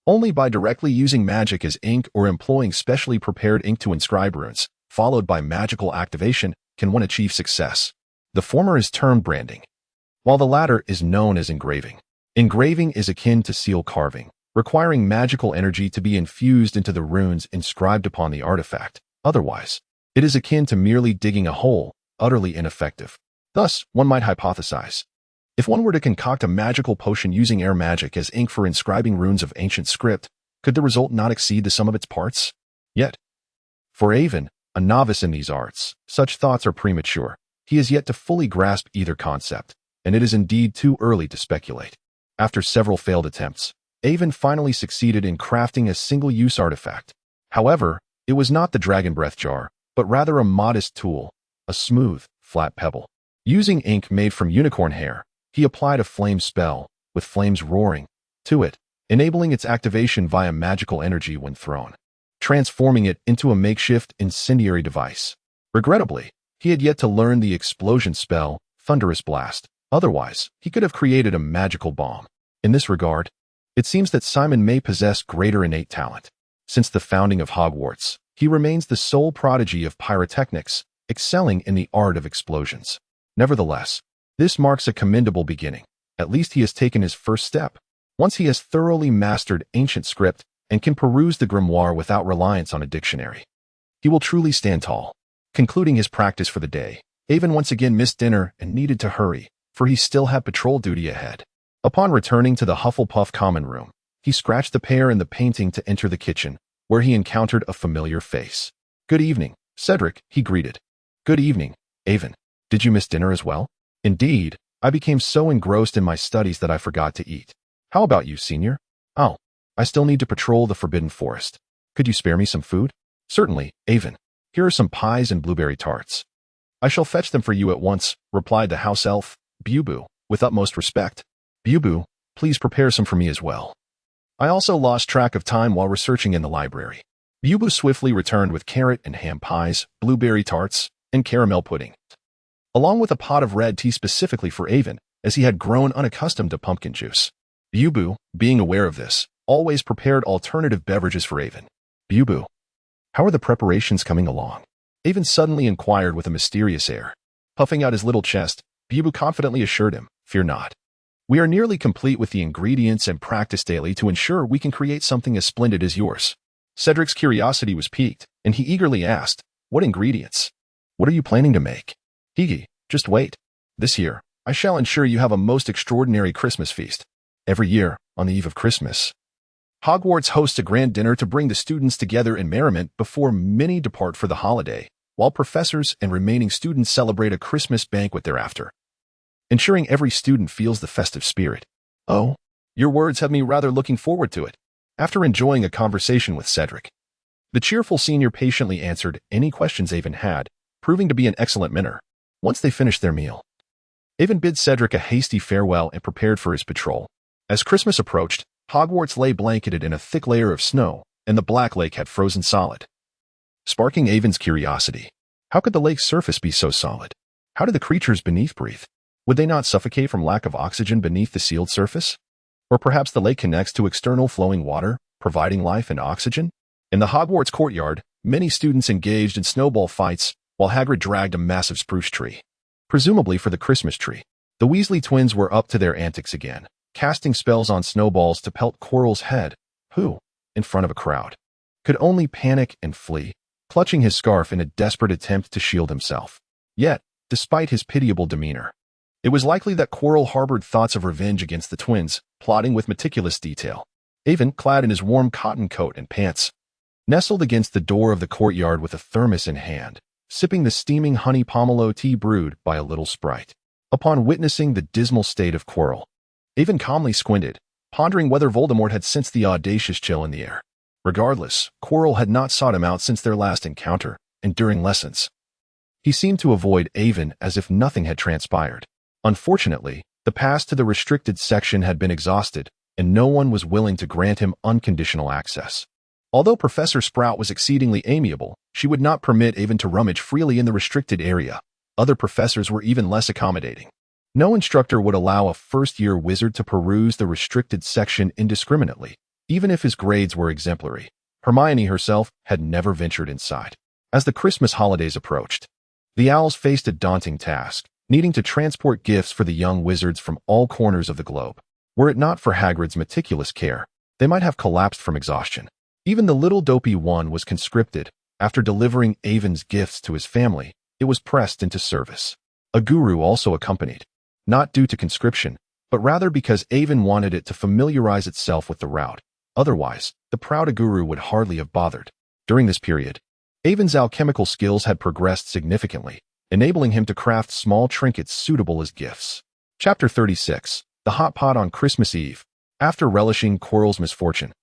Only by directly using magic as ink or employing specially prepared ink to inscribe runes, followed by magical activation, can one achieve success. The former is termed branding, while the latter is known as engraving. Engraving is akin to seal carving, requiring magical energy to be infused into the runes inscribed upon the artifact. Otherwise, it is akin to merely digging a hole, utterly ineffective. Thus, one might hypothesize, if one were to concoct a magical potion using air magic as ink for inscribing runes of ancient script, could the result not exceed the sum of its parts? Yet, for Avon, a novice in these arts, such thoughts are premature. He is yet to fully grasp either concept, and it is indeed too early to speculate. After several failed attempts, Avon finally succeeded in crafting a single-use artifact. However, it was not the dragon breath jar, but rather a modest tool, a smooth, flat pebble. Using ink made from unicorn hair, he applied a flame spell, with flames roaring, to it, enabling its activation via magical energy when thrown, transforming it into a makeshift incendiary device. Regrettably, he had yet to learn the explosion spell, Thunderous Blast. Otherwise, he could have created a magical bomb. In this regard, it seems that Simon may possess greater innate talent. Since the founding of Hogwarts, he remains the sole prodigy of pyrotechnics, excelling in the art of explosions. Nevertheless, this marks a commendable beginning. At least he has taken his first step. Once he has thoroughly mastered ancient script and can peruse the grimoire without reliance on a dictionary, he will truly stand tall. Concluding his practice for the day, Avon once again missed dinner and needed to hurry, for he still had patrol duty ahead. Upon returning to the Hufflepuff common room, he scratched the pair in the painting to enter the kitchen, where he encountered a familiar face. "Good evening, Cedric," he greeted. "Good evening, Avon. Did you miss dinner as well?" "Indeed, I became so engrossed in my studies that I forgot to eat. How about you, senior?" "Oh, I still need to patrol the Forbidden Forest. Could you spare me some food?" "Certainly, Avon. Here are some pies and blueberry tarts." "I shall fetch them for you at once," replied the house elf, Bubu, with utmost respect. "Bubu, please prepare some for me as well." I also lost track of time while researching in the library. Bubu swiftly returned with carrot and ham pies, blueberry tarts, and caramel pudding, along with a pot of red tea specifically for Avon, as he had grown unaccustomed to pumpkin juice. Bubu, being aware of this, always prepared alternative beverages for Avon. "Bubu, how are the preparations coming along?" Avon suddenly inquired with a mysterious air. Puffing out his little chest, Bubu confidently assured him, "Fear not. We are nearly complete with the ingredients and practice daily to ensure we can create something as splendid as yours." Cedric's curiosity was piqued, and he eagerly asked, "What ingredients? What are you planning to make?" "Higi, just wait. This year, I shall ensure you have a most extraordinary Christmas feast." Every year, on the eve of Christmas, Hogwarts hosts a grand dinner to bring the students together in merriment before many depart for the holiday, while professors and remaining students celebrate a Christmas banquet thereafter, ensuring every student feels the festive spirit. "Oh, your words have me rather looking forward to it." After enjoying a conversation with Cedric, the cheerful senior patiently answered any questions Avon had, proving to be an excellent mentor. Once they finished their meal, Avon bid Cedric a hasty farewell and prepared for his patrol. As Christmas approached, Hogwarts lay blanketed in a thick layer of snow, and the Black Lake had frozen solid, sparking Avon's curiosity. How could the lake's surface be so solid? How did the creatures beneath breathe? Would they not suffocate from lack of oxygen beneath the sealed surface? Or perhaps the lake connects to external flowing water, providing life and oxygen? In the Hogwarts courtyard, many students engaged in snowball fights while Hagrid dragged a massive spruce tree, presumably for the Christmas tree. The Weasley twins were up to their antics again, casting spells on snowballs to pelt Quirrell's head, who, in front of a crowd, could only panic and flee, clutching his scarf in a desperate attempt to shield himself. Yet, despite his pitiable demeanor, it was likely that Quirrell harbored thoughts of revenge against the twins, plotting with meticulous detail. Avon, clad in his warm cotton coat and pants, nestled against the door of the courtyard with a thermos in hand, sipping the steaming honey pomelo tea brewed by a little sprite. Upon witnessing the dismal state of Quirrell, Avon calmly squinted, pondering whether Voldemort had sensed the audacious chill in the air. Regardless, Quirrell had not sought him out since their last encounter, and during lessons, he seemed to avoid Avon as if nothing had transpired. Unfortunately, the pass to the restricted section had been exhausted, and no one was willing to grant him unconditional access. Although Professor Sprout was exceedingly amiable, she would not permit Avon to rummage freely in the restricted area. Other professors were even less accommodating. No instructor would allow a first-year wizard to peruse the restricted section indiscriminately, even if his grades were exemplary. Hermione herself had never ventured inside. As the Christmas holidays approached, the Owls faced a daunting task, needing to transport gifts for the young wizards from all corners of the globe. Were it not for Hagrid's meticulous care, they might have collapsed from exhaustion. Even the little dopey one was conscripted. After delivering Avon's gifts to his family, it was pressed into service. A guru also accompanied, not due to conscription, but rather because Avon wanted it to familiarize itself with the route. Otherwise, the proud guru would hardly have bothered. During this period, Avon's alchemical skills had progressed significantly, enabling him to craft small trinkets suitable as gifts. Chapter 36. The Hot Pot on Christmas Eve. After relishing Quirrell's misfortune,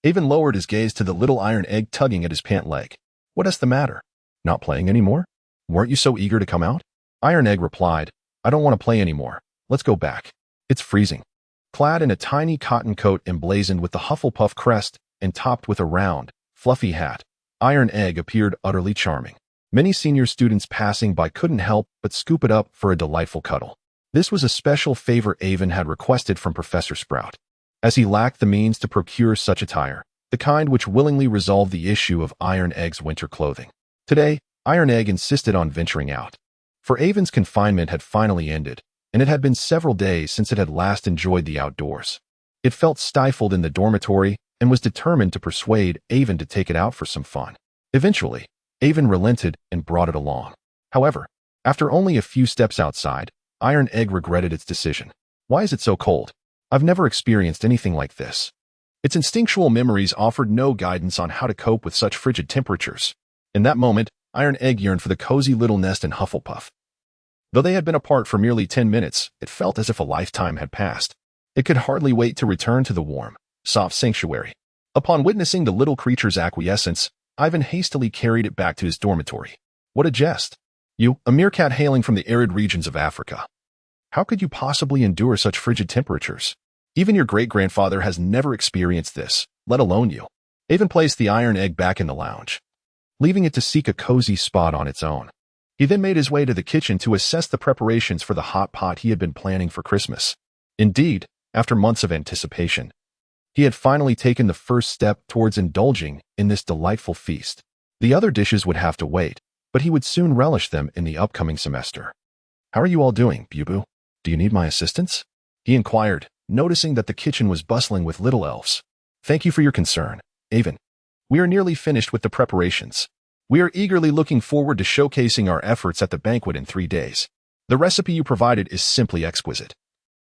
Avon lowered his gaze to the little iron egg tugging at his pant leg. "What's the matter? Not playing anymore? Weren't you so eager to come out?" Iron Egg replied, "I don't want to play anymore. Let's go back. It's freezing." Clad in a tiny cotton coat emblazoned with the Hufflepuff crest and topped with a round, fluffy hat, Iron Egg appeared utterly charming. Many senior students passing by couldn't help but scoop it up for a delightful cuddle. This was a special favor Avon had requested from Professor Sprout, as he lacked the means to procure such attire, the kind which willingly resolved the issue of Iron Egg's winter clothing. Today, Iron Egg insisted on venturing out. For Avon's confinement had finally ended, and it had been several days since it had last enjoyed the outdoors. It felt stifled in the dormitory and was determined to persuade Avon to take it out for some fun. Eventually, Avon relented and brought it along. However, after only a few steps outside, Iron Egg regretted its decision. "Why is it so cold? I've never experienced anything like this." Its instinctual memories offered no guidance on how to cope with such frigid temperatures. In that moment, Iron Egg yearned for the cozy little nest in Hufflepuff. Though they had been apart for merely 10 minutes, it felt as if a lifetime had passed. It could hardly wait to return to the warm, soft sanctuary. Upon witnessing the little creature's acquiescence, Ivan hastily carried it back to his dormitory. "What a jest! You, a meerkat hailing from the arid regions of Africa. How could you possibly endure such frigid temperatures? Even your great-grandfather has never experienced this, let alone you." Avon placed the Iron Egg back in the lounge, leaving it to seek a cozy spot on its own. He then made his way to the kitchen to assess the preparations for the hot pot he had been planning for Christmas. Indeed, after months of anticipation, he had finally taken the first step towards indulging in this delightful feast. The other dishes would have to wait, but he would soon relish them in the upcoming semester. "How are you all doing, Bubu? Do you need my assistance?" he inquired, noticing that the kitchen was bustling with little elves. "Thank you for your concern, Avon. We are nearly finished with the preparations. We are eagerly looking forward to showcasing our efforts at the banquet in 3 days. The recipe you provided is simply exquisite."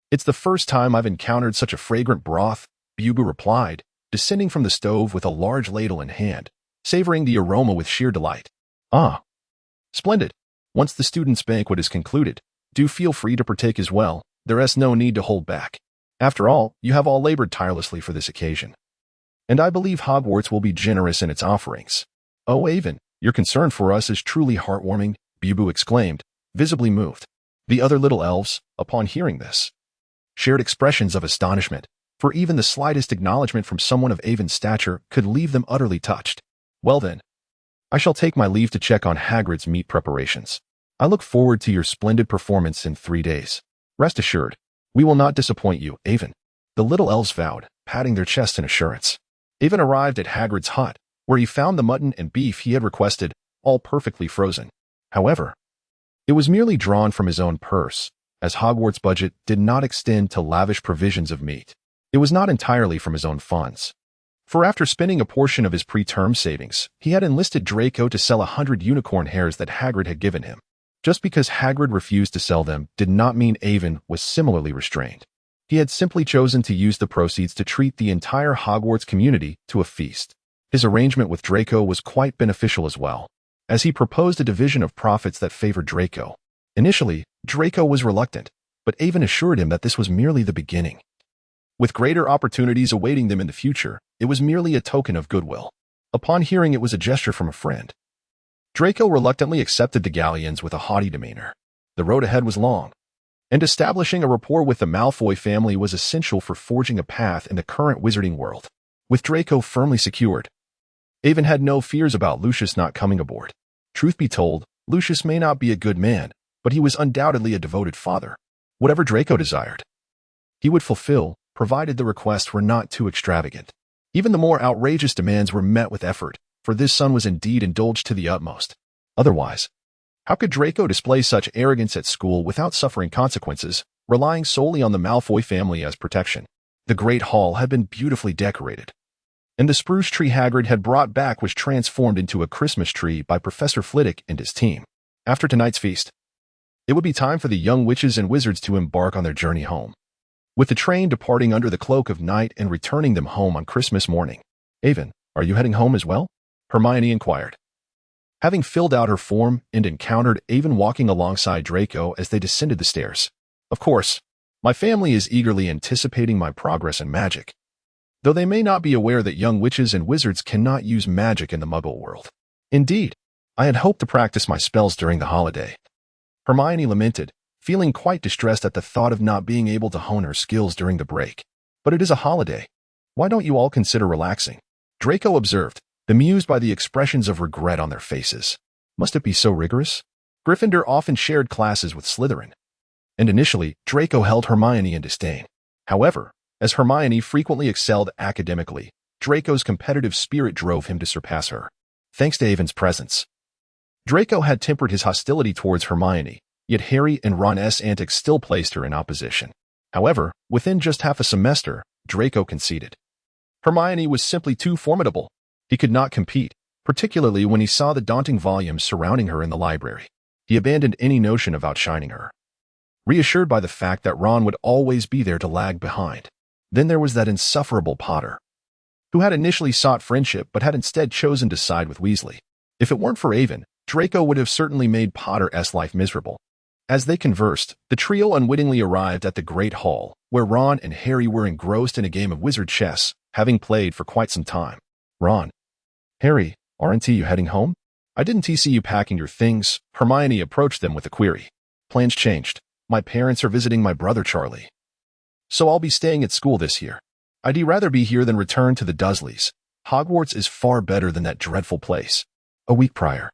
"It's the first time I've encountered such a fragrant broth," Bubu replied, descending from the stove with a large ladle in hand, savoring the aroma with sheer delight. "Ah, splendid. Once the students' banquet is concluded, do feel free to partake as well. There's no need to hold back. After all, you have all labored tirelessly for this occasion. And I believe Hogwarts will be generous in its offerings." "Oh, Avon, your concern for us is truly heartwarming," Bubu exclaimed, visibly moved. The other little elves, upon hearing this, shared expressions of astonishment. for even the slightest acknowledgement from someone of Avon's stature could leave them utterly touched. Well then, I shall take my leave to check on Hagrid's meat preparations. I look forward to your splendid performance in 3 days. Rest assured, we will not disappoint you, Avon. The little elves vowed, patting their chests in assurance. Avon arrived at Hagrid's hut, where he found the mutton and beef he had requested, all perfectly frozen. However, it was merely drawn from his own purse, as Hogwarts' budget did not extend to lavish provisions of meat. It was not entirely from his own funds. For after spending a portion of his preterm savings, he had enlisted Draco to sell 100 unicorn hairs that Hagrid had given him. Just because Hagrid refused to sell them did not mean Avon was similarly restrained. He had simply chosen to use the proceeds to treat the entire Hogwarts community to a feast. His arrangement with Draco was quite beneficial as well, as he proposed a division of profits that favored Draco. Initially, Draco was reluctant, but Avon assured him that this was merely the beginning. With greater opportunities awaiting them in the future, it was merely a token of goodwill. Upon hearing it was a gesture from a friend, Draco reluctantly accepted the galleons with a haughty demeanor. The road ahead was long, and establishing a rapport with the Malfoy family was essential for forging a path in the current wizarding world. With Draco firmly secured, Avon had no fears about Lucius not coming aboard. Truth be told, Lucius may not be a good man, but he was undoubtedly a devoted father. Whatever Draco desired, he would fulfill, provided the requests were not too extravagant. Even the more outrageous demands were met with effort, for this son was indeed indulged to the utmost. Otherwise, how could Draco display such arrogance at school without suffering consequences, relying solely on the Malfoy family as protection? The Great Hall had been beautifully decorated, and the spruce tree Hagrid had brought back was transformed into a Christmas tree by Professor Flitwick and his team. After tonight's feast, it would be time for the young witches and wizards to embark on their journey home, with the train departing under the cloak of night and returning them home on Christmas morning. Avon, are you heading home as well? Hermione inquired, having filled out her form and encountered Avon walking alongside Draco as they descended the stairs. Of course, my family is eagerly anticipating my progress in magic, though they may not be aware that young witches and wizards cannot use magic in the Muggle world. Indeed, I had hoped to practice my spells during the holiday. Hermione lamented, feeling quite distressed at the thought of not being able to hone her skills during the break. But it is a holiday. Why don't you all consider relaxing? Draco observed, bemused by the expressions of regret on their faces. Must it be so rigorous? Gryffindor often shared classes with Slytherin, and initially, Draco held Hermione in disdain. However, as Hermione frequently excelled academically, Draco's competitive spirit drove him to surpass her. Thanks to Avon's presence, Draco had tempered his hostility towards Hermione, yet Harry and Ron's antics still placed her in opposition. However, within just half a semester, Draco conceded. Hermione was simply too formidable. He could not compete, particularly when he saw the daunting volumes surrounding her in the library. He abandoned any notion of outshining her, reassured by the fact that Ron would always be there to lag behind. Then there was that insufferable Potter, who had initially sought friendship but had instead chosen to side with Weasley. If it weren't for Avon, Draco would have certainly made Potter's life miserable. As they conversed, the trio unwittingly arrived at the Great Hall, where Ron and Harry were engrossed in a game of wizard chess, having played for quite some time. Ron, Harry, aren't you heading home? I didn't see you packing your things. Hermione approached them with a query. Plans changed. My parents are visiting my brother Charlie, so I'll be staying at school this year. I'd rather be here than return to the Dursleys. Hogwarts is far better than that dreadful place. A week prior,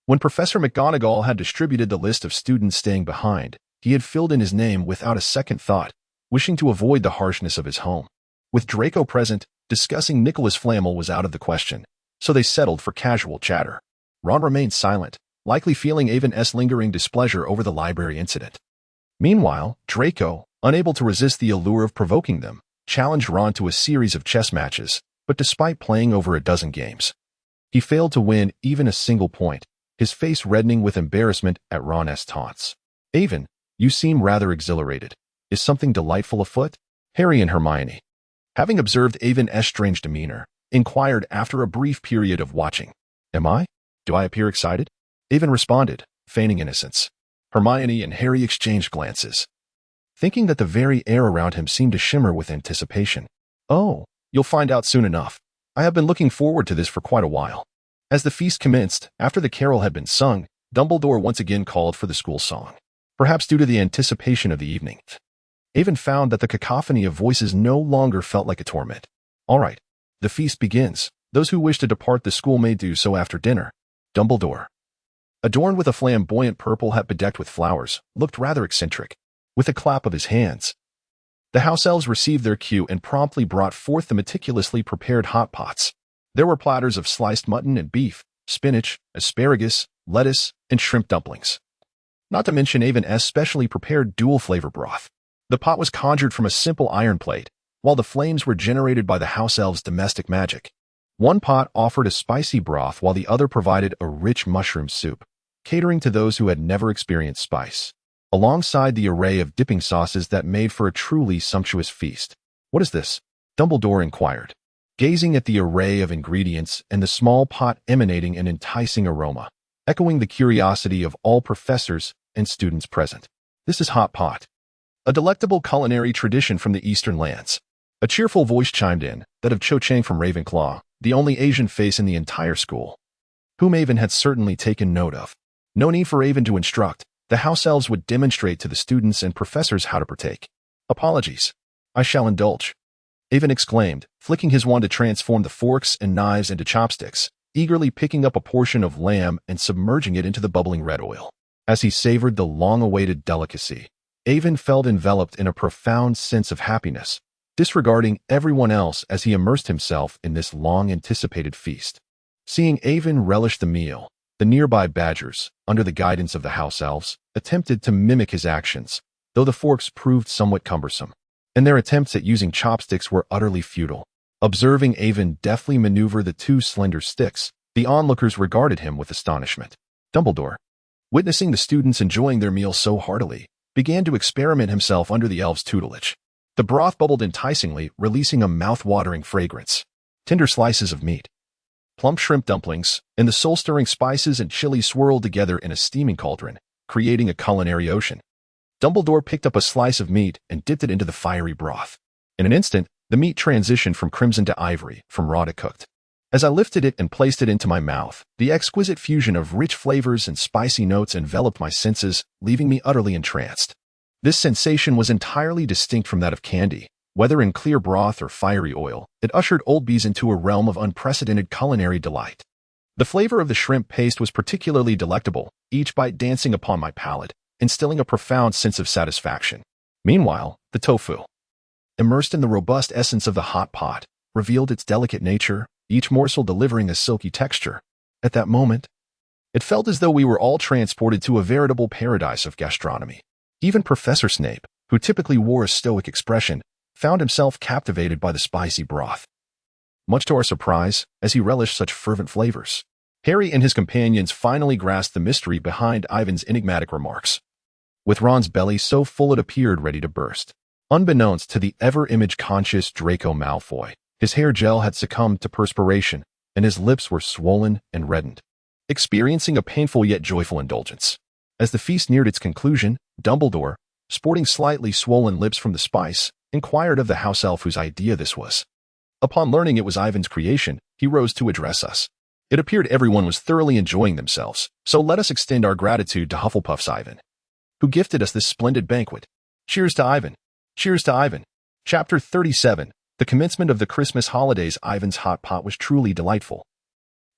when Professor McGonagall had distributed the list of students staying behind, he had filled in his name without a second thought, wishing to avoid the harshness of his home. With Draco present, discussing Nicholas Flamel was out of the question, so they settled for casual chatter. Ron remained silent, likely feeling Avon's lingering displeasure over the library incident. Meanwhile, Draco, unable to resist the allure of provoking them, challenged Ron to a series of chess matches, but despite playing over a dozen games, he failed to win even a single point, his face reddening with embarrassment at Ron's taunts. Avon, you seem rather exhilarated. Is something delightful afoot? Harry and Hermione, having observed Avon's strange demeanor, inquired after a brief period of watching. Am I? Do I appear excited? Avon responded, feigning innocence. Hermione and Harry exchanged glances, thinking that the very air around him seemed to shimmer with anticipation. Oh, you'll find out soon enough. I have been looking forward to this for quite a while. As the feast commenced, after the carol had been sung, Dumbledore once again called for the school song, perhaps due to the anticipation of the evening. Avon found that the cacophony of voices no longer felt like a torment. All right, the feast begins. Those who wish to depart the school may do so after dinner. Dumbledore, adorned with a flamboyant purple hat bedecked with flowers, looked rather eccentric. With a clap of his hands, the house elves received their cue and promptly brought forth the meticulously prepared hot pots. There were platters of sliced mutton and beef, spinach, asparagus, lettuce, and shrimp dumplings. Not to mention Avon's specially prepared dual-flavor broth. The pot was conjured from a simple iron plate, while the flames were generated by the house elves' domestic magic. One pot offered a spicy broth while the other provided a rich mushroom soup, catering to those who had never experienced spice, alongside the array of dipping sauces that made for a truly sumptuous feast. "What is this?" Dumbledore inquired, gazing at the array of ingredients and the small pot emanating an enticing aroma, echoing the curiosity of all professors and students present. "This is hot pot, a delectable culinary tradition from the Eastern lands." A cheerful voice chimed in, that of Cho Chang from Ravenclaw, the only Asian face in the entire school, whom Avon had certainly taken note of. No need for Avon to instruct. The house elves would demonstrate to the students and professors how to partake. "Apologies. I shall indulge," Avon exclaimed, flicking his wand to transform the forks and knives into chopsticks, eagerly picking up a portion of lamb and submerging it into the bubbling red oil. As he savored the long-awaited delicacy, Avon felt enveloped in a profound sense of happiness, disregarding everyone else as he immersed himself in this long-anticipated feast. Seeing Avon relish the meal, the nearby badgers, under the guidance of the house elves, attempted to mimic his actions, though the forks proved somewhat cumbersome, and their attempts at using chopsticks were utterly futile. Observing Avon deftly maneuver the two slender sticks, the onlookers regarded him with astonishment. Dumbledore, witnessing the students enjoying their meal so heartily, began to experiment himself under the elves' tutelage. The broth bubbled enticingly, releasing a mouth-watering fragrance. Tender slices of meat, plump shrimp dumplings, and the soul-stirring spices and chili swirled together in a steaming cauldron, creating a culinary ocean. Dumbledore picked up a slice of meat and dipped it into the fiery broth. In an instant, the meat transitioned from crimson to ivory, from raw to cooked. As I lifted it and placed it into my mouth, the exquisite fusion of rich flavors and spicy notes enveloped my senses, leaving me utterly entranced. This sensation was entirely distinct from that of candy. Whether in clear broth or fiery oil, it ushered Old Bees into a realm of unprecedented culinary delight. The flavor of the shrimp paste was particularly delectable, each bite dancing upon my palate, instilling a profound sense of satisfaction. Meanwhile, the tofu, immersed in the robust essence of the hot pot, revealed its delicate nature, each morsel delivering a silky texture. At that moment, it felt as though we were all transported to a veritable paradise of gastronomy. Even Professor Snape, who typically wore a stoic expression, found himself captivated by the spicy broth. Much to our surprise, as he relished such fervent flavors, Harry and his companions finally grasped the mystery behind Ivan's enigmatic remarks. With Ron's belly so full it appeared ready to burst. Unbeknownst to the ever-image-conscious Draco Malfoy, his hair gel had succumbed to perspiration, and his lips were swollen and reddened, experiencing a painful yet joyful indulgence. As the feast neared its conclusion, Dumbledore, sporting slightly swollen lips from the spice, inquired of the house elf whose idea this was. Upon learning it was Ivan's creation, he rose to address us. It appeared everyone was thoroughly enjoying themselves, so let us extend our gratitude to Hufflepuff's Ivan, who gifted us this splendid banquet. Cheers to Ivan! Cheers to Ivan! Chapter 37. The commencement of the Christmas holidays. Ivan's hot pot was truly delightful.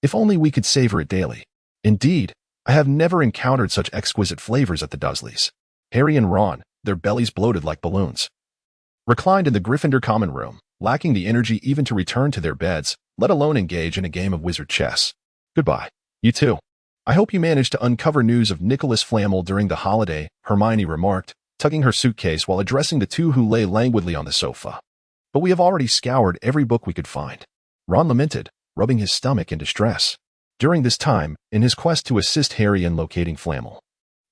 If only we could savor it daily. Indeed, I have never encountered such exquisite flavors at the Dursleys. Harry and Ron, their bellies bloated like balloons, reclined in the Gryffindor common room, lacking the energy even to return to their beds, let alone engage in a game of wizard chess. Goodbye. You too. I hope you managed to uncover news of Nicholas Flamel during the holiday, Hermione remarked, tugging her suitcase while addressing the two who lay languidly on the sofa. But we have already scoured every book we could find. Ron lamented, rubbing his stomach in distress. During this time, in his quest to assist Harry in locating Flamel,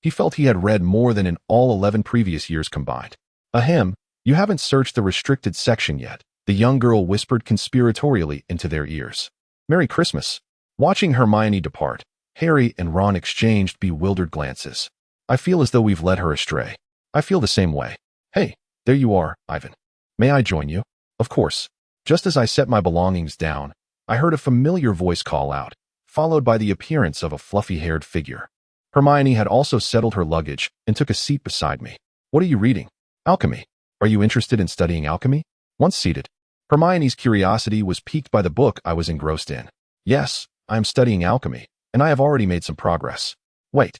he felt he had read more than in all 11 previous years combined. Ahem, you haven't searched the restricted section yet, the young girl whispered conspiratorially into their ears. Merry Christmas. Watching Hermione depart, Harry and Ron exchanged bewildered glances. I feel as though we've led her astray. I feel the same way. Hey, there you are, Ivan. May I join you? Of course. Just as I set my belongings down, I heard a familiar voice call out, followed by the appearance of a fluffy-haired figure. Hermione had also settled her luggage and took a seat beside me. What are you reading? Alchemy. Are you interested in studying alchemy? Once seated, Hermione's curiosity was piqued by the book I was engrossed in. Yes, I am studying alchemy, and I have already made some progress. Wait.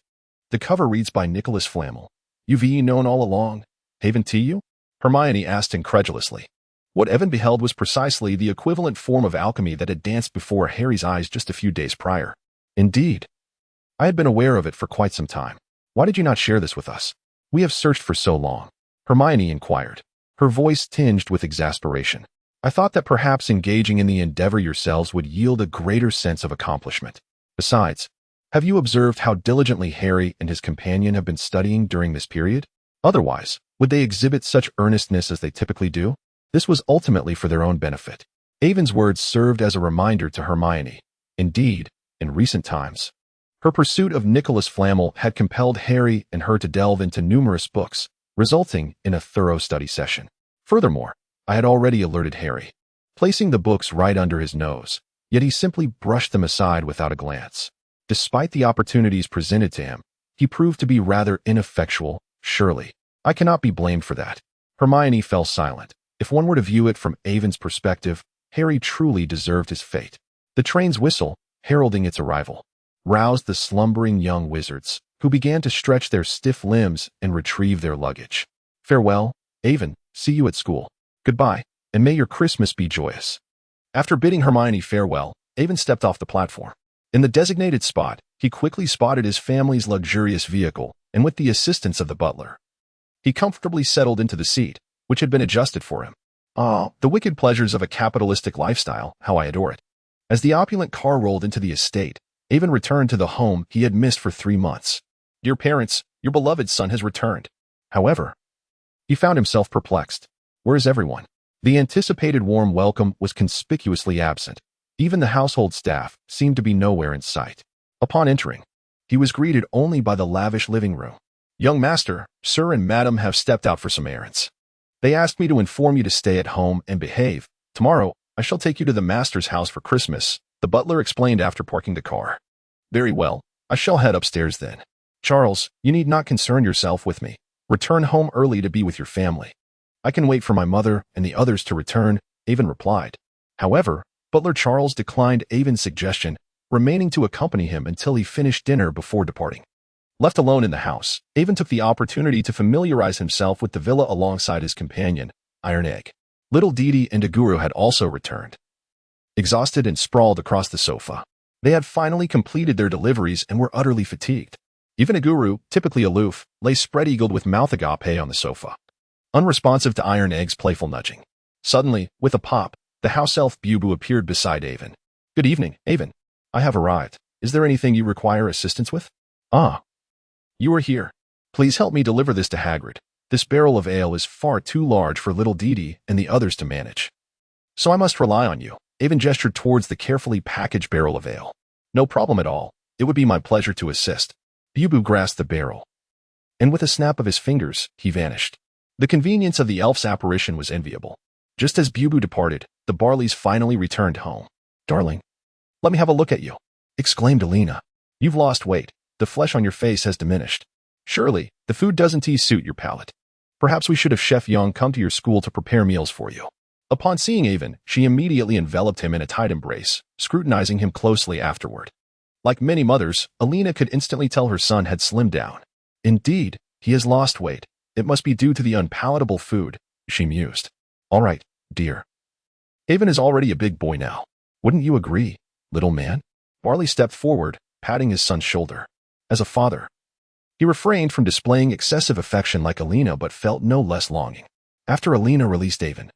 The cover reads by Nicholas Flamel. You've known all along, haven't you? Hermione asked incredulously. What Evan beheld was precisely the equivalent form of alchemy that had danced before Harry's eyes just a few days prior. Indeed. I had been aware of it for quite some time. Why did you not share this with us? We have searched for so long. Hermione inquired, her voice tinged with exasperation. I thought that perhaps engaging in the endeavor yourselves would yield a greater sense of accomplishment. Besides, have you observed how diligently Harry and his companion have been studying during this period? Otherwise, would they exhibit such earnestness as they typically do? This was ultimately for their own benefit. Avon's words served as a reminder to Hermione. Indeed, in recent times, her pursuit of Nicholas Flamel had compelled Harry and her to delve into numerous books, resulting in a thorough study session. Furthermore, I had already alerted Harry, placing the books right under his nose, yet he simply brushed them aside without a glance. Despite the opportunities presented to him, he proved to be rather ineffectual. Surely, I cannot be blamed for that. Hermione fell silent. If one were to view it from Avon's perspective, Harry truly deserved his fate. The train's whistle, heralding its arrival, roused the slumbering young wizards, who began to stretch their stiff limbs and retrieve their luggage. Farewell, Avon, see you at school. Goodbye, and may your Christmas be joyous. After bidding Hermione farewell, Avon stepped off the platform. In the designated spot, he quickly spotted his family's luxurious vehicle, and with the assistance of the butler, he comfortably settled into the seat, which had been adjusted for him. Ah, the wicked pleasures of a capitalistic lifestyle, how I adore it. As the opulent car rolled into the estate, Avon returned to the home he had missed for 3 months. Dear parents, your beloved son has returned. However, he found himself perplexed. Where is everyone? The anticipated warm welcome was conspicuously absent. Even the household staff seemed to be nowhere in sight. Upon entering, he was greeted only by the lavish living room. Young master, sir and madam have stepped out for some errands. They asked me to inform you to stay at home and behave. Tomorrow, I shall take you to the master's house for Christmas, the butler explained after parking the car. Very well, I shall head upstairs then. Charles, you need not concern yourself with me. Return home early to be with your family. I can wait for my mother and the others to return, Avon replied. However, Butler Charles declined Avon's suggestion, remaining to accompany him until he finished dinner before departing. Left alone in the house, Avon took the opportunity to familiarize himself with the villa alongside his companion, Iron Egg. Little Didi and Aguru had also returned, exhausted and sprawled across the sofa. They had finally completed their deliveries and were utterly fatigued. Even Aguru, typically aloof, lay spread-eagled with mouth agape on the sofa, unresponsive to Iron Egg's playful nudging. Suddenly, with a pop, the house elf Bubu appeared beside Avon. Good evening, Avon. I have arrived. Is there anything you require assistance with? Ah. You are here. Please help me deliver this to Hagrid. This barrel of ale is far too large for little Didi and the others to manage. So I must rely on you. Avon gestured towards the carefully packaged barrel of ale. No problem at all. It would be my pleasure to assist. Bubu grasped the barrel, and with a snap of his fingers, he vanished. The convenience of the elf's apparition was enviable. Just as Bubu departed, the Barleys finally returned home. Darling, let me have a look at you, exclaimed Alina. You've lost weight. The flesh on your face has diminished. Surely, the food doesn't suit your palate. Perhaps we should have Chef Young come to your school to prepare meals for you. Upon seeing Avon, she immediately enveloped him in a tight embrace, scrutinizing him closely afterward. Like many mothers, Alina could instantly tell her son had slimmed down. Indeed, he has lost weight. It must be due to the unpalatable food, she mused. All right, dear. Avon is already a big boy now. Wouldn't you agree, little man? Barley stepped forward, patting his son's shoulder. As a father, he refrained from displaying excessive affection like Alina but felt no less longing. After Alina released Avon,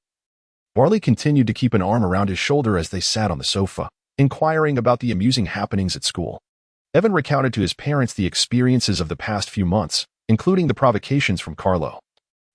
Barley continued to keep an arm around his shoulder as they sat on the sofa, inquiring about the amusing happenings at school. Evan recounted to his parents the experiences of the past few months, including the provocations from Carlo,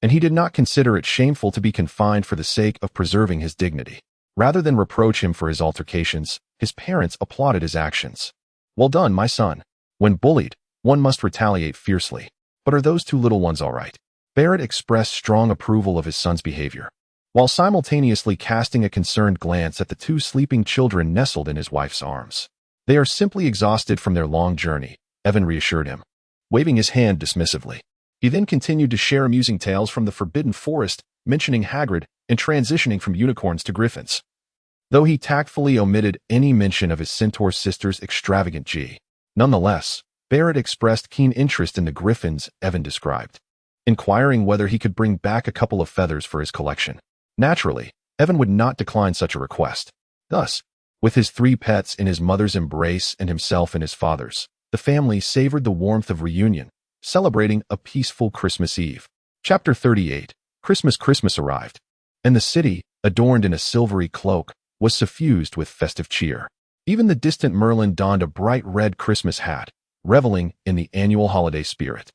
and he did not consider it shameful to be confined for the sake of preserving his dignity. Rather than reproach him for his altercations, his parents applauded his actions. Well done, my son. When bullied, one must retaliate fiercely. But are those two little ones all right? Barrett expressed strong approval of his son's behavior, while simultaneously casting a concerned glance at the 2 sleeping children nestled in his wife's arms. They are simply exhausted from their long journey, Evan reassured him, waving his hand dismissively. He then continued to share amusing tales from the Forbidden Forest, mentioning Hagrid and transitioning from unicorns to griffins. Though he tactfully omitted any mention of his centaur sister's extravagant G. Nonetheless, Barrett expressed keen interest in the griffins Evan described, inquiring whether he could bring back a couple of feathers for his collection. Naturally, Evan would not decline such a request. Thus, with his 3 pets in his mother's embrace and himself in his father's, the family savored the warmth of reunion, celebrating a peaceful Christmas Eve. Chapter 38. Christmas arrived, and the city, adorned in a silvery cloak, was suffused with festive cheer. Even the distant Merlin donned a bright red Christmas hat, reveling in the annual holiday spirit.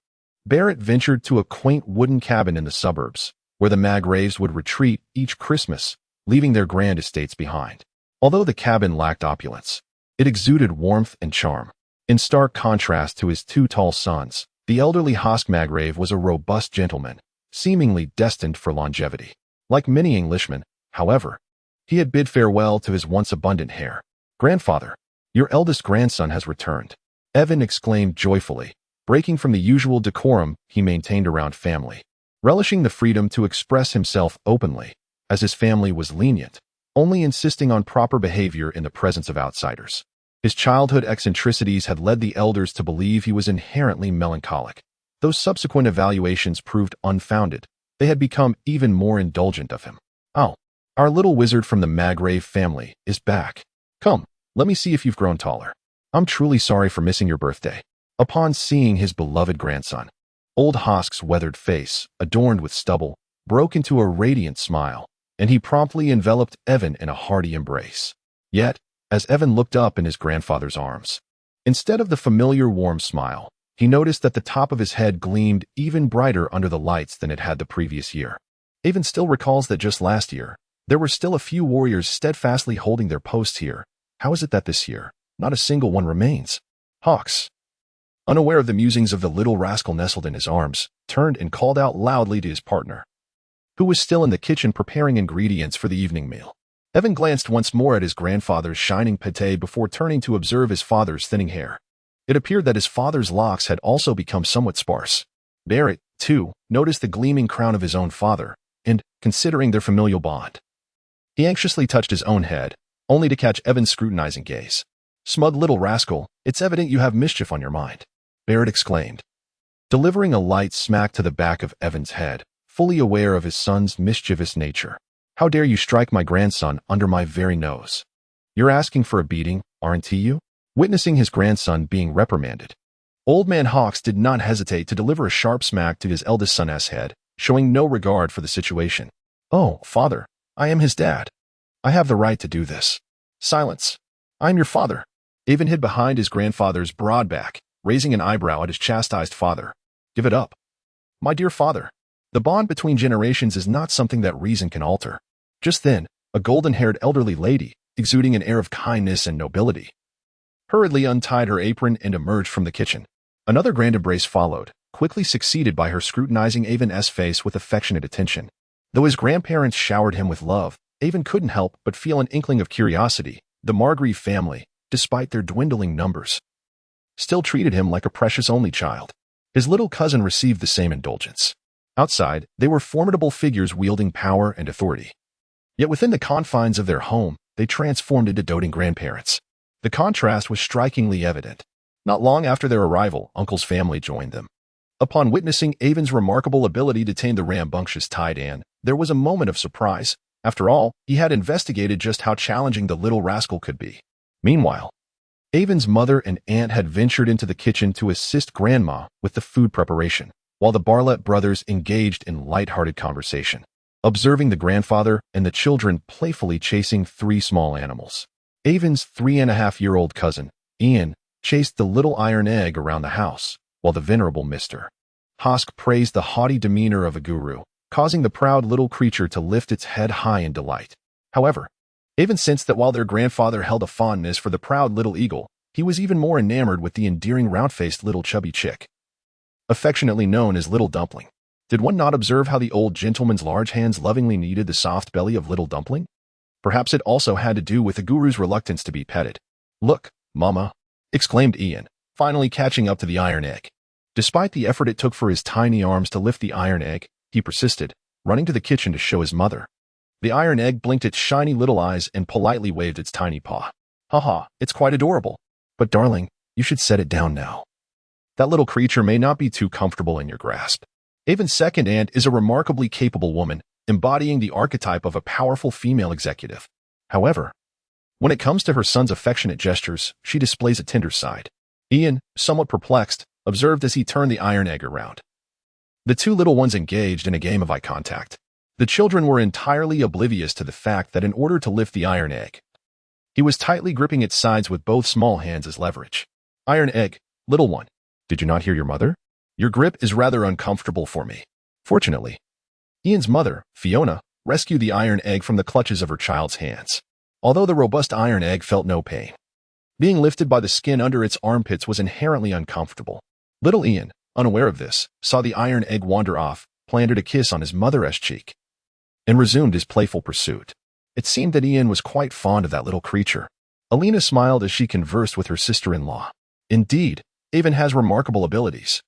Barrett ventured to a quaint wooden cabin in the suburbs, where the Maggraves would retreat each Christmas, leaving their grand estates behind. Although the cabin lacked opulence, it exuded warmth and charm. In stark contrast to his 2 tall sons, the elderly Hosk Maggrave was a robust gentleman, seemingly destined for longevity. Like many Englishmen, however, he had bid farewell to his once abundant hair. "Grandfather, your eldest grandson has returned," Evan exclaimed joyfully, breaking from the usual decorum he maintained around family. Relishing the freedom to express himself openly, as his family was lenient, only insisting on proper behavior in the presence of outsiders. His childhood eccentricities had led the elders to believe he was inherently melancholic. Though subsequent evaluations proved unfounded, they had become even more indulgent of him. "Oh, our little wizard from the Maggrave family is back. Come, let me see if you've grown taller. I'm truly sorry for missing your birthday." Upon seeing his beloved grandson, old Hosk's weathered face, adorned with stubble, broke into a radiant smile, and he promptly enveloped Evan in a hearty embrace. Yet, as Evan looked up in his grandfather's arms, instead of the familiar warm smile, he noticed that the top of his head gleamed even brighter under the lights than it had the previous year. Evan still recalls that just last year, there were still a few warriors steadfastly holding their posts here. How is it that this year, not a single one remains? Hawks, unaware of the musings of the little rascal nestled in his arms, turned and called out loudly to his partner, who was still in the kitchen preparing ingredients for the evening meal. Evan glanced once more at his grandfather's shining pate before turning to observe his father's thinning hair. It appeared that his father's locks had also become somewhat sparse. Barrett, too, noticed the gleaming crown of his own father, and, considering their familial bond, he anxiously touched his own head, only to catch Evan's scrutinizing gaze. "Smug little rascal, it's evident you have mischief on your mind," Barrett exclaimed, delivering a light smack to the back of Evan's head, fully aware of his son's mischievous nature. "How dare you strike my grandson under my very nose? You're asking for a beating, aren't you?" Witnessing his grandson being reprimanded, Old Man Hawks did not hesitate to deliver a sharp smack to his eldest son's head, showing no regard for the situation. "Oh, father, I am his dad. I have the right to do this." "Silence. I am your father." Evan hid behind his grandfather's broad back, raising an eyebrow at his chastised father. "Give it up. My dear father, the bond between generations is not something that reason can alter." Just then, a golden-haired elderly lady, exuding an air of kindness and nobility, hurriedly untied her apron and emerged from the kitchen. Another grand embrace followed, quickly succeeded by her scrutinizing Avon's face with affectionate attention. Though his grandparents showered him with love, Avon couldn't help but feel an inkling of curiosity. The Margrave family, despite their dwindling numbers, still treated him like a precious only child. His little cousin received the same indulgence. Outside, they were formidable figures wielding power and authority. Yet within the confines of their home, they transformed into doting grandparents. The contrast was strikingly evident. Not long after their arrival, Uncle's family joined them. Upon witnessing Avon's remarkable ability to tame the rambunctious Tydan, there was a moment of surprise. After all, he had investigated just how challenging the little rascal could be. Meanwhile, Avon's mother and aunt had ventured into the kitchen to assist Grandma with the food preparation, while the Barlett brothers engaged in light-hearted conversation, observing the grandfather and the children playfully chasing 3 small animals. Avon's 3.5-year-old cousin, Ian, chased the little iron egg around the house, while the venerable Mr. Hosk praised the haughty demeanor of a guru, causing the proud little creature to lift its head high in delight. However, Avon sensed that while their grandfather held a fondness for the proud little eagle, he was even more enamored with the endearing round-faced little chubby chick, affectionately known as Little Dumpling. Did one not observe how the old gentleman's large hands lovingly kneaded the soft belly of Little Dumpling? Perhaps it also had to do with the guru's reluctance to be petted. "Look, Mama," exclaimed Ian, finally catching up to the iron egg. Despite the effort it took for his tiny arms to lift the iron egg, he persisted. running to the kitchen to show his mother. The iron egg blinked its shiny little eyes and politely waved its tiny paw. Haha, it's quite adorable. But darling, you should set it down now. That little creature may not be too comfortable in your grasp. Avon's second aunt is a remarkably capable woman, embodying the archetype of a powerful female executive. However, when it comes to her son's affectionate gestures, she displays a tender side. Ian, somewhat perplexed, observed as he turned the iron egg around. The two little ones engaged in a game of eye contact. The children were entirely oblivious to the fact that in order to lift the iron egg, he was tightly gripping its sides with both small hands as leverage. Iron egg, little one. Did you not hear your mother? Your grip is rather uncomfortable for me. Fortunately, Ian's mother, Fiona, rescued the iron egg from the clutches of her child's hands. Although the robust iron egg felt no pain, being lifted by the skin under its armpits was inherently uncomfortable. Little Ian, unaware of this, saw the iron egg wander off, planted a kiss on his mother's cheek, and resumed his playful pursuit. It seemed that Ian was quite fond of that little creature. Alina smiled as she conversed with her sister-in-law. Indeed, Avon has remarkable abilities.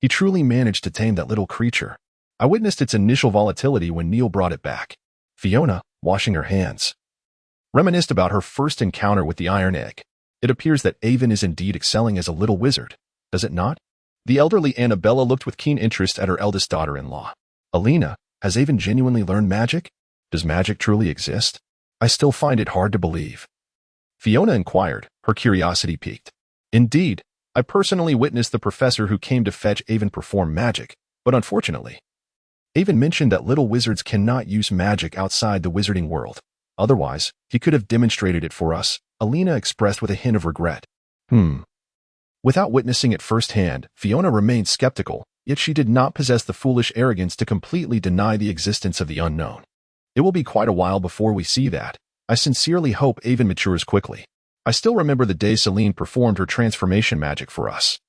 He truly managed to tame that little creature. I witnessed its initial volatility when Neil brought it back. Fiona, washing her hands, reminisced about her first encounter with the iron egg. It appears that Avon is indeed excelling as a little wizard, does it not? The elderly Annabella looked with keen interest at her eldest daughter-in-law. Alina, has Avon genuinely learned magic? Does magic truly exist? I still find it hard to believe. Fiona inquired, her curiosity piqued. Indeed, I personally witnessed the professor who came to fetch Avon perform magic, but unfortunately, Avon mentioned that little wizards cannot use magic outside the wizarding world. Otherwise, he could have demonstrated it for us, Alina expressed with a hint of regret. Without witnessing it firsthand, Fiona remained skeptical, yet she did not possess the foolish arrogance to completely deny the existence of the unknown. It will be quite a while before we see that. I sincerely hope Avon matures quickly. I still remember the day Celine performed her transformation magic for us.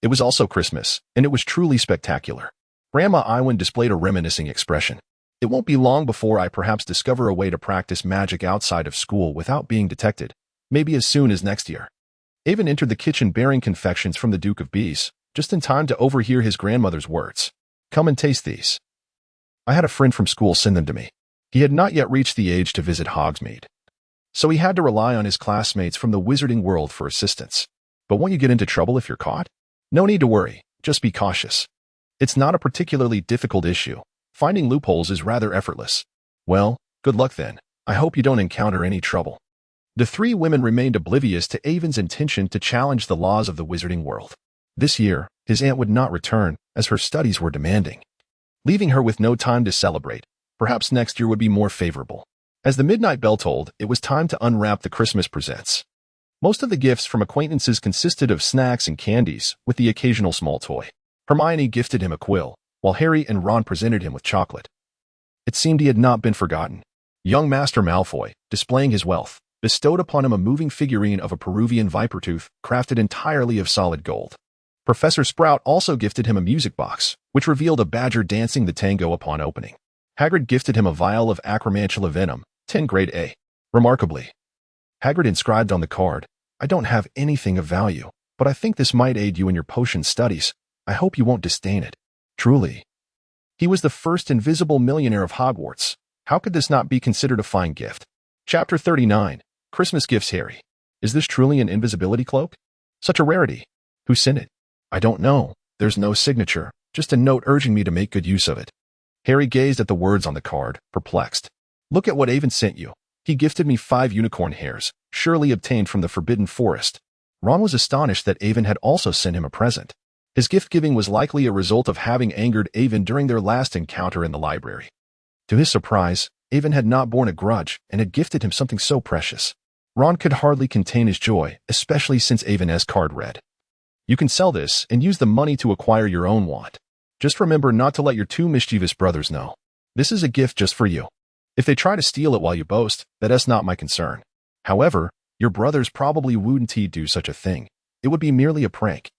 It was also Christmas, and it was truly spectacular. Grandma Iwan displayed a reminiscing expression. It won't be long before I perhaps discover a way to practice magic outside of school without being detected, maybe as soon as next year. Avon entered the kitchen bearing confections from the Duke of Bees, just in time to overhear his grandmother's words. Come and taste these. I had a friend from school send them to me. He had not yet reached the age to visit Hogsmeade, so he had to rely on his classmates from the wizarding world for assistance. But won't you get into trouble if you're caught? No need to worry, just be cautious. It's not a particularly difficult issue. Finding loopholes is rather effortless. Well, good luck then. I hope you don't encounter any trouble. The three women remained oblivious to Avon's intention to challenge the laws of the wizarding world. This year, his aunt would not return, as her studies were demanding, leaving her with no time to celebrate. Perhaps next year would be more favorable. As the midnight bell tolled, it was time to unwrap the Christmas presents. Most of the gifts from acquaintances consisted of snacks and candies, with the occasional small toy. Hermione gifted him a quill, while Harry and Ron presented him with chocolate. It seemed he had not been forgotten. Young Master Malfoy, displaying his wealth, bestowed upon him a moving figurine of a Peruvian viper tooth, crafted entirely of solid gold. Professor Sprout also gifted him a music box, which revealed a badger dancing the tango upon opening. Hagrid gifted him a vial of acromantula venom, 10 grade A. Remarkably, Hagrid inscribed on the card, I don't have anything of value, but I think this might aid you in your potion studies. I hope you won't disdain it. Truly. He was the first invisible millionaire of Hogwarts. How could this not be considered a fine gift? Chapter 39. Christmas Gifts. Harry. Is this truly an invisibility cloak? Such a rarity. Who sent it? I don't know. There's no signature, just a note urging me to make good use of it. Harry gazed at the words on the card, perplexed. Look at what Avon sent you. He gifted me 5 unicorn hairs, surely obtained from the Forbidden Forest. Ron was astonished that Avon had also sent him a present. His gift-giving was likely a result of having angered Avon during their last encounter in the library. To his surprise, Avon had not borne a grudge and had gifted him something so precious. Ron could hardly contain his joy, especially since Avon's card read, You can sell this and use the money to acquire your own wand. Just remember not to let your 2 mischievous brothers know. This is a gift just for you. If they try to steal it while you boast, that's not my concern. However, your brothers probably wouldn't do such a thing. It would be merely a prank.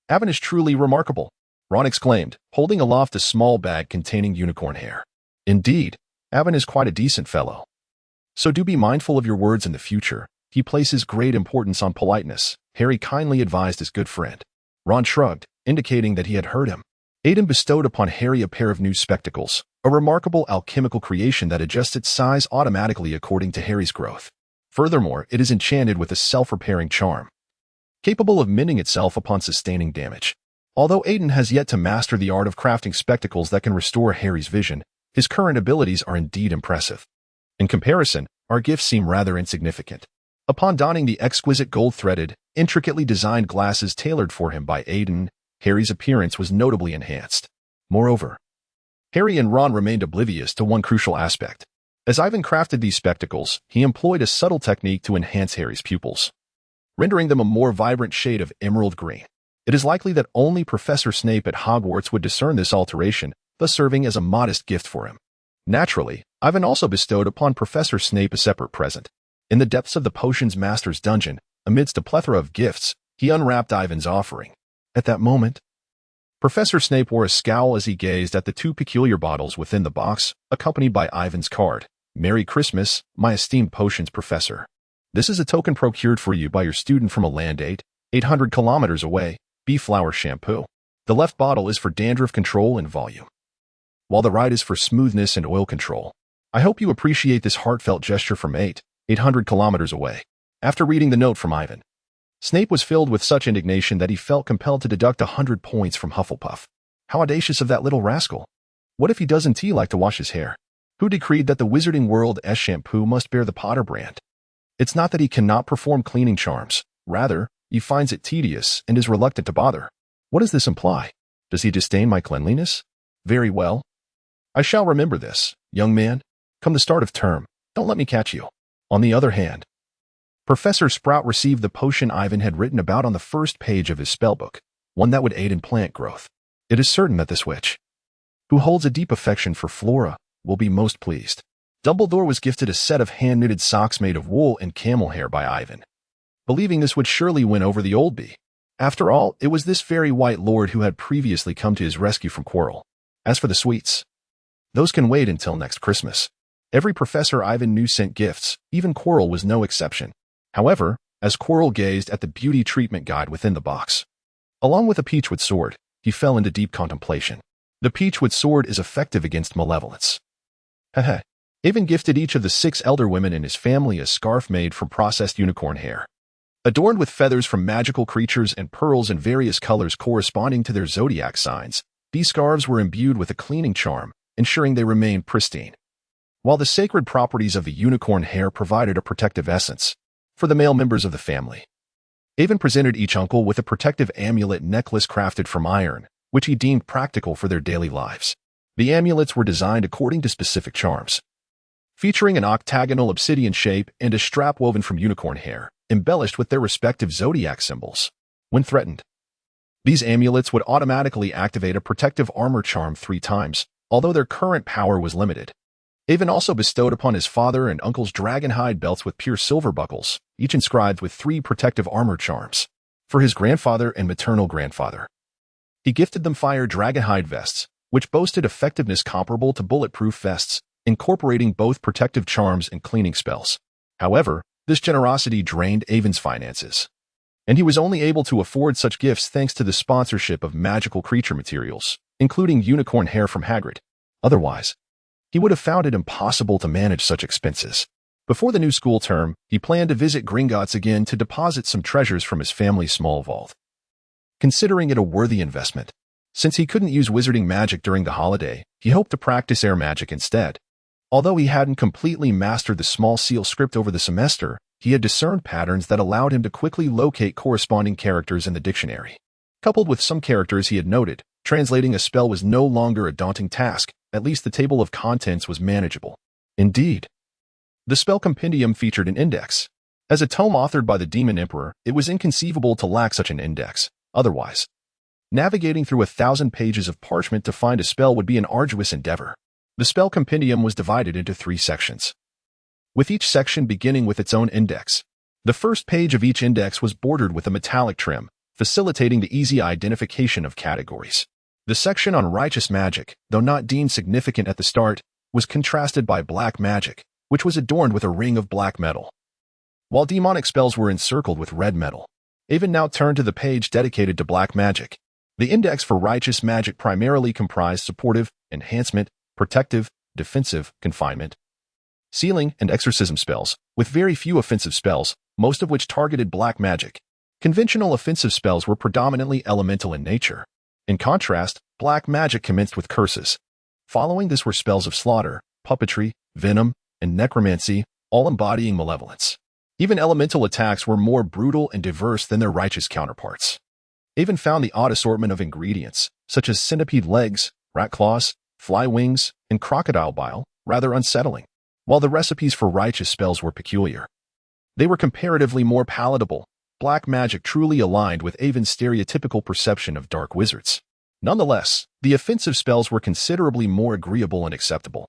Avon is truly remarkable, Ron exclaimed, holding aloft a small bag containing unicorn hair. Indeed, Avon is quite a decent fellow. So do be mindful of your words in the future. He places great importance on politeness, Harry kindly advised his good friend. Ron shrugged, indicating that he had heard him. Aidan bestowed upon Harry a pair of new spectacles, a remarkable alchemical creation that adjusts its size automatically according to Harry's growth. Furthermore, it is enchanted with a self-repairing charm, capable of mending itself upon sustaining damage. Although Aidan has yet to master the art of crafting spectacles that can restore Harry's vision, his current abilities are indeed impressive. In comparison, our gifts seem rather insignificant. Upon donning the exquisite gold-threaded, intricately designed glasses tailored for him by Aidan, Harry's appearance was notably enhanced. Moreover, Harry and Ron remained oblivious to one crucial aspect. As Ivan crafted these spectacles, he employed a subtle technique to enhance Harry's pupils, rendering them a more vibrant shade of emerald green. It is likely that only Professor Snape at Hogwarts would discern this alteration, thus serving as a modest gift for him. Naturally, Ivan also bestowed upon Professor Snape a separate present. In the depths of the Potions Master's dungeon, amidst a plethora of gifts, he unwrapped Ivan's offering. At that moment, Professor Snape wore a scowl as he gazed at the two peculiar bottles within the box, accompanied by Ivan's card. "Merry Christmas, my esteemed potions professor. This is a token procured for you by your student from a land 800 kilometers away, Bee-Flower Shampoo. The left bottle is for dandruff control and volume, while the right is for smoothness and oil control. I hope you appreciate this heartfelt gesture from 800 kilometers away." After reading the note from Ivan, Snape was filled with such indignation that he felt compelled to deduct 100 points from Hufflepuff. How audacious of that little rascal! What if he doesn't like to wash his hair? Who decreed that the Wizarding World's shampoo must bear the Potter brand? It's not that he cannot perform cleaning charms. Rather, he finds it tedious and is reluctant to bother. What does this imply? Does he disdain my cleanliness? Very well. I shall remember this, young man. Come the start of term, don't let me catch you. On the other hand, Professor Sprout received the potion Ivan had written about on the first page of his spellbook, one that would aid in plant growth. It is certain that this witch, who holds a deep affection for Flora, will be most pleased. Dumbledore was gifted a set of hand-knitted socks made of wool and camel hair by Ivan, believing this would surely win over the old bee. After all, it was this very White Lord who had previously come to his rescue from Quirrell. As for the sweets, those can wait until next Christmas. Every professor Ivan knew sent gifts, even Quirrell was no exception. However, as Quirrell gazed at the beauty treatment guide within the box, along with a peachwood sword, he fell into deep contemplation. The peachwood sword is effective against malevolence. Ivan gifted each of the 6 elder women in his family a scarf made from processed unicorn hair, adorned with feathers from magical creatures and pearls in various colors corresponding to their zodiac signs. These scarves were imbued with a cleaning charm, ensuring they remained pristine, while the sacred properties of the unicorn hair provided a protective essence for the male members of the family. Ivan presented each uncle with a protective amulet necklace crafted from iron, which he deemed practical for their daily lives. The amulets were designed according to specific charms, featuring an octagonal obsidian shape and a strap woven from unicorn hair, embellished with their respective zodiac symbols. When threatened, these amulets would automatically activate a protective armor charm 3 times, although their current power was limited. Ivan also bestowed upon his father and uncles dragonhide belts with pure silver buckles, each inscribed with 3 protective armor charms. For his grandfather and maternal grandfather, he gifted them fire dragonhide vests, which boasted effectiveness comparable to bulletproof vests, incorporating both protective charms and cleaning spells. However, this generosity drained Ivan's finances, and he was only able to afford such gifts thanks to the sponsorship of magical creature materials, including unicorn hair from Hagrid. Otherwise, he would have found it impossible to manage such expenses. Before the new school term, he planned to visit Gringotts again to deposit some treasures from his family's small vault, considering it a worthy investment. Since he couldn't use wizarding magic during the holiday, he hoped to practice air magic instead. Although he hadn't completely mastered the small seal script over the semester, he had discerned patterns that allowed him to quickly locate corresponding characters in the dictionary. Coupled with some characters he had noted, translating a spell was no longer a daunting task. At least the table of contents was manageable. Indeed, the spell compendium featured an index. As a tome authored by the Demon Emperor, it was inconceivable to lack such an index. Otherwise, navigating through 1,000 pages of parchment to find a spell would be an arduous endeavor. The spell compendium was divided into 3 sections, with each section beginning with its own index. The first page of each index was bordered with a metallic trim, facilitating the easy identification of categories. The section on righteous magic, though not deemed significant at the start, was contrasted by black magic, which was adorned with a ring of black metal, while demonic spells were encircled with red metal. Ivan now turned to the page dedicated to black magic. The index for righteous magic primarily comprised supportive, enhancement, protective, defensive, confinement, sealing, and exorcism spells, with very few offensive spells, most of which targeted black magic. Conventional offensive spells were predominantly elemental in nature. In contrast, black magic commenced with curses. Following this were spells of slaughter, puppetry, venom, and necromancy, all embodying malevolence. Even elemental attacks were more brutal and diverse than their righteous counterparts. Avon found the odd assortment of ingredients, such as centipede legs, rat claws, fly wings, and crocodile bile, rather unsettling, while the recipes for righteous spells were peculiar. They were comparatively more palatable. Black magic truly aligned with Avon's stereotypical perception of dark wizards. Nonetheless, the offensive spells were considerably more agreeable and acceptable.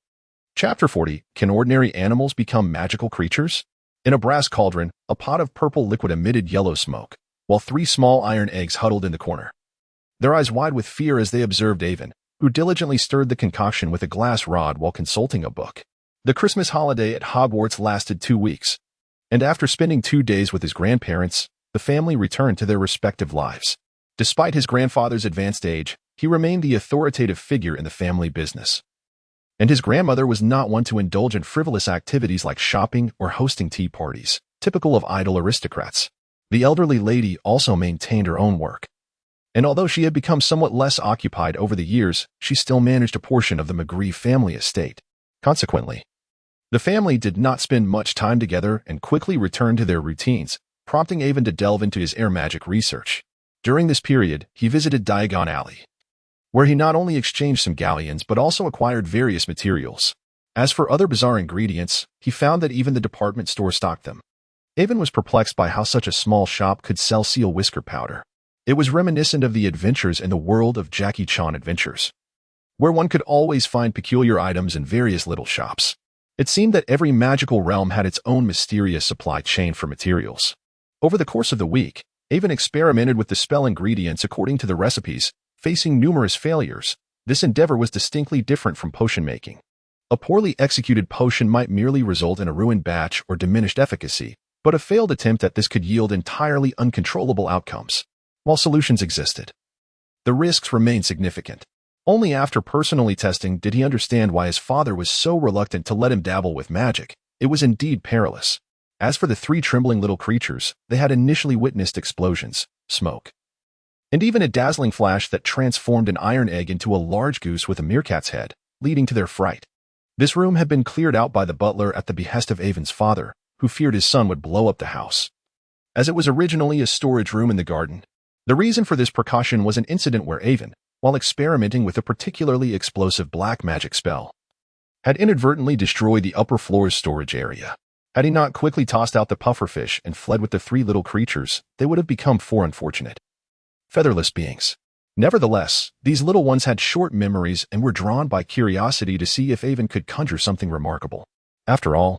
Chapter 40, Can Ordinary Animals Become Magical Creatures? In a brass cauldron, a pot of purple liquid emitted yellow smoke, while 3 small iron eggs huddled in the corner, their eyes wide with fear as they observed Avon, who diligently stirred the concoction with a glass rod while consulting a book. The Christmas holiday at Hogwarts lasted 2 weeks, and after spending 2 days with his grandparents, the family returned to their respective lives. Despite his grandfather's advanced age, he remained the authoritative figure in the family business. And his grandmother was not one to indulge in frivolous activities like shopping or hosting tea parties, typical of idle aristocrats. The elderly lady also maintained her own work. And although she had become somewhat less occupied over the years, she still managed a portion of the McGree family estate. Consequently, the family did not spend much time together and quickly returned to their routines, prompting Avon to delve into his air magic research. During this period, he visited Diagon Alley, where he not only exchanged some galleons but also acquired various materials. As for other bizarre ingredients, he found that even the department store stocked them. Avon was perplexed by how such a small shop could sell seal whisker powder. It was reminiscent of the adventures in the world of Jackie Chan Adventures, where one could always find peculiar items in various little shops. It seemed that every magical realm had its own mysterious supply chain for materials. Over the course of the week, Avon experimented with the spell ingredients according to the recipes, facing numerous failures. This endeavor was distinctly different from potion making. A poorly executed potion might merely result in a ruined batch or diminished efficacy, but a failed attempt at this could yield entirely uncontrollable outcomes. While solutions existed, the risks remained significant. Only after personally testing did he understand why his father was so reluctant to let him dabble with magic. It was indeed perilous. As for the 3 trembling little creatures, they had initially witnessed explosions, smoke, and even a dazzling flash that transformed an iron egg into a large goose with a meerkat's head, leading to their fright. This room had been cleared out by the butler at the behest of Avon's father, who feared his son would blow up the house, as it was originally a storage room in the garden. The reason for this precaution was an incident where Avon, while experimenting with a particularly explosive black magic spell, had inadvertently destroyed the upper floor's storage area. Had he not quickly tossed out the pufferfish and fled with the 3 little creatures, they would have become 4 unfortunate, featherless beings. Nevertheless, these little ones had short memories and were drawn by curiosity to see if Avon could conjure something remarkable. After all,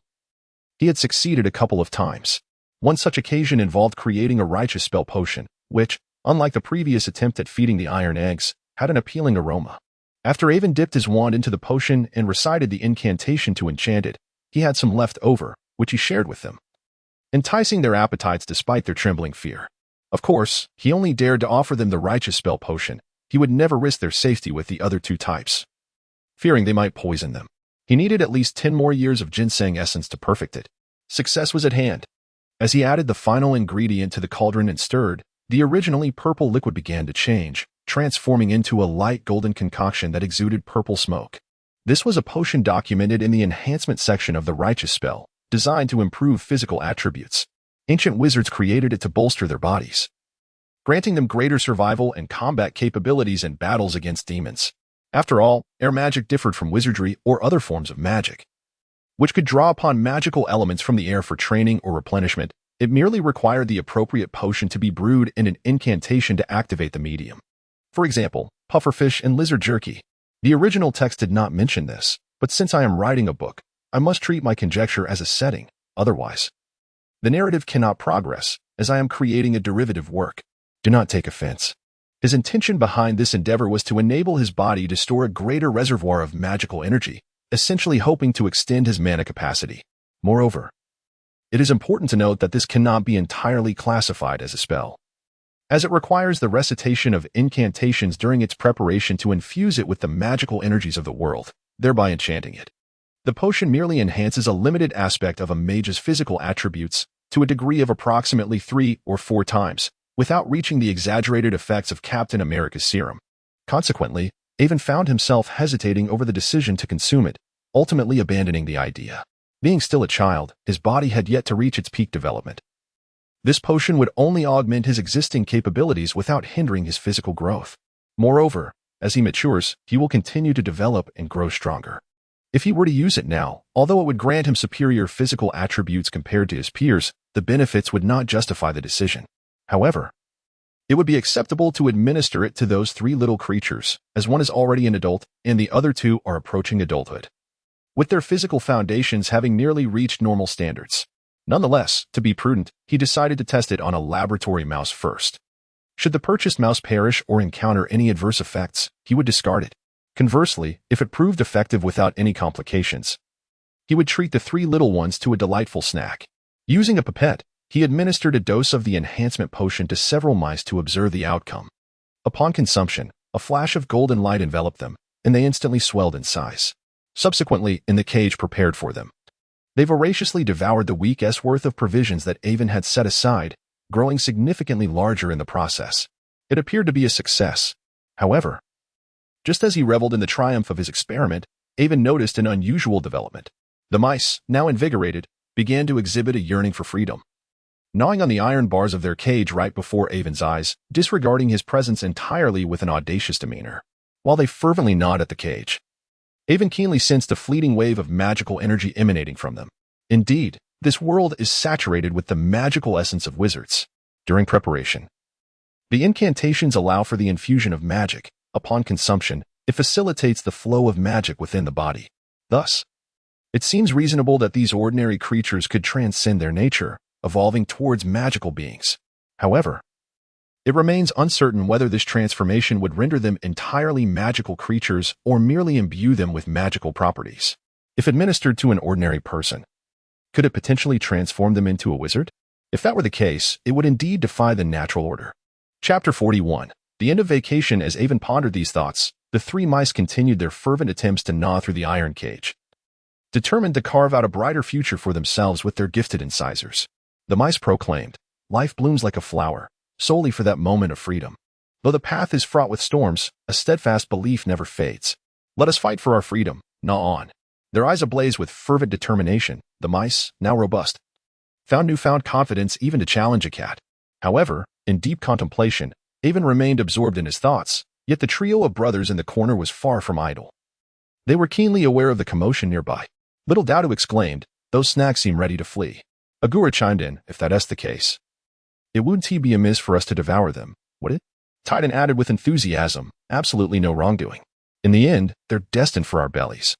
he had succeeded a couple of times. One such occasion involved creating a righteous spell potion, which, unlike the previous attempt at feeding the iron eggs, had an appealing aroma. After Avon dipped his wand into the potion and recited the incantation to enchant it, he had some left over, which he shared with them, enticing their appetites despite their trembling fear. Of course, he only dared to offer them the righteous spell potion. He would never risk their safety with the other 2 types, fearing they might poison them. He needed at least 10 more years of ginseng essence to perfect it. Success was at hand. As he added the final ingredient to the cauldron and stirred, the originally purple liquid began to change, transforming into a light golden concoction that exuded purple smoke. This was a potion documented in the enhancement section of the righteous spell, designed to improve physical attributes. Ancient wizards created it to bolster their bodies, granting them greater survival and combat capabilities in battles against demons. After all, air magic differed from wizardry or other forms of magic, which could draw upon magical elements from the air for training or replenishment. It merely required the appropriate potion to be brewed in an incantation to activate the medium. For example, pufferfish and lizard jerky. The original text did not mention this, but since I am writing a book, I must treat my conjecture as a setting, otherwise the narrative cannot progress, as I am creating a derivative work. Do not take offense. His intention behind this endeavor was to enable his body to store a greater reservoir of magical energy, essentially hoping to extend his mana capacity. Moreover, it is important to note that this cannot be entirely classified as a spell, as it requires the recitation of incantations during its preparation to infuse it with the magical energies of the world, thereby enchanting it. The potion merely enhances a limited aspect of a mage's physical attributes to a degree of approximately 3 or 4 times, without reaching the exaggerated effects of Captain America's serum. Consequently, Avon found himself hesitating over the decision to consume it, ultimately abandoning the idea. Being still a child, his body had yet to reach its peak development. This potion would only augment his existing capabilities without hindering his physical growth. Moreover, as he matures, he will continue to develop and grow stronger. If he were to use it now, although it would grant him superior physical attributes compared to his peers, the benefits would not justify the decision. However, it would be acceptable to administer it to those 3 little creatures, as one is already an adult and the other 2 are approaching adulthood, with their physical foundations having nearly reached normal standards. Nonetheless, to be prudent, he decided to test it on a laboratory mouse first. Should the purchased mouse perish or encounter any adverse effects, he would discard it. Conversely, if it proved effective without any complications, he would treat the 3 little ones to a delightful snack. Using a pipette, he administered a dose of the enhancement potion to several mice to observe the outcome. Upon consumption, a flash of golden light enveloped them, and they instantly swelled in size. Subsequently, in the cage prepared for them, they voraciously devoured the week's worth of provisions that Avon had set aside, growing significantly larger in the process. It appeared to be a success. However, just as he reveled in the triumph of his experiment, Avon noticed an unusual development. The mice, now invigorated, began to exhibit a yearning for freedom. Gnawing on the iron bars of their cage right before Avon's eyes, disregarding his presence entirely with an audacious demeanor, while they fervently gnawed at the cage, Avon keenly sensed a fleeting wave of magical energy emanating from them. Indeed, this world is saturated with the magical essence of wizards. During preparation, the incantations allow for the infusion of magic. Upon consumption, it facilitates the flow of magic within the body. Thus, it seems reasonable that these ordinary creatures could transcend their nature, evolving towards magical beings. However, it remains uncertain whether this transformation would render them entirely magical creatures or merely imbue them with magical properties. If administered to an ordinary person, could it potentially transform them into a wizard? If that were the case, it would indeed defy the natural order. Chapter 41. The end of vacation. As Avon pondered these thoughts, the 3 mice continued their fervent attempts to gnaw through the iron cage, determined to carve out a brighter future for themselves with their gifted incisors. The mice proclaimed, "Life blooms like a flower, solely for that moment of freedom. Though the path is fraught with storms, a steadfast belief never fades. Let us fight for our freedom, gnaw on." Their eyes ablaze with fervent determination, the mice, now robust, found newfound confidence even to challenge a cat. However, in deep contemplation, Avon remained absorbed in his thoughts, yet the trio of brothers in the corner was far from idle. They were keenly aware of the commotion nearby. Little Dowdo exclaimed, "Those snacks seem ready to flee." Agura chimed in, "If that's the case, it wouldn't be amiss for us to devour them, would it?" Titan added with enthusiasm, "Absolutely no wrongdoing. In the end, they're destined for our bellies.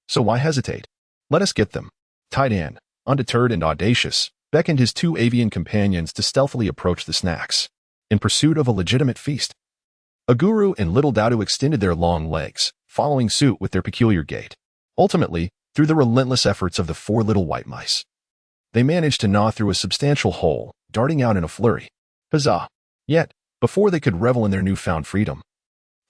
So why hesitate? Let us get them." Titan, undeterred and audacious, beckoned his 2 avian companions to stealthily approach the snacks, in pursuit of a legitimate feast. Aguru and Little Dowdo extended their long legs, following suit with their peculiar gait. Ultimately, through the relentless efforts of the 4 little white mice, they managed to gnaw through a substantial hole, darting out in a flurry. Huzzah! Yet, before they could revel in their newfound freedom,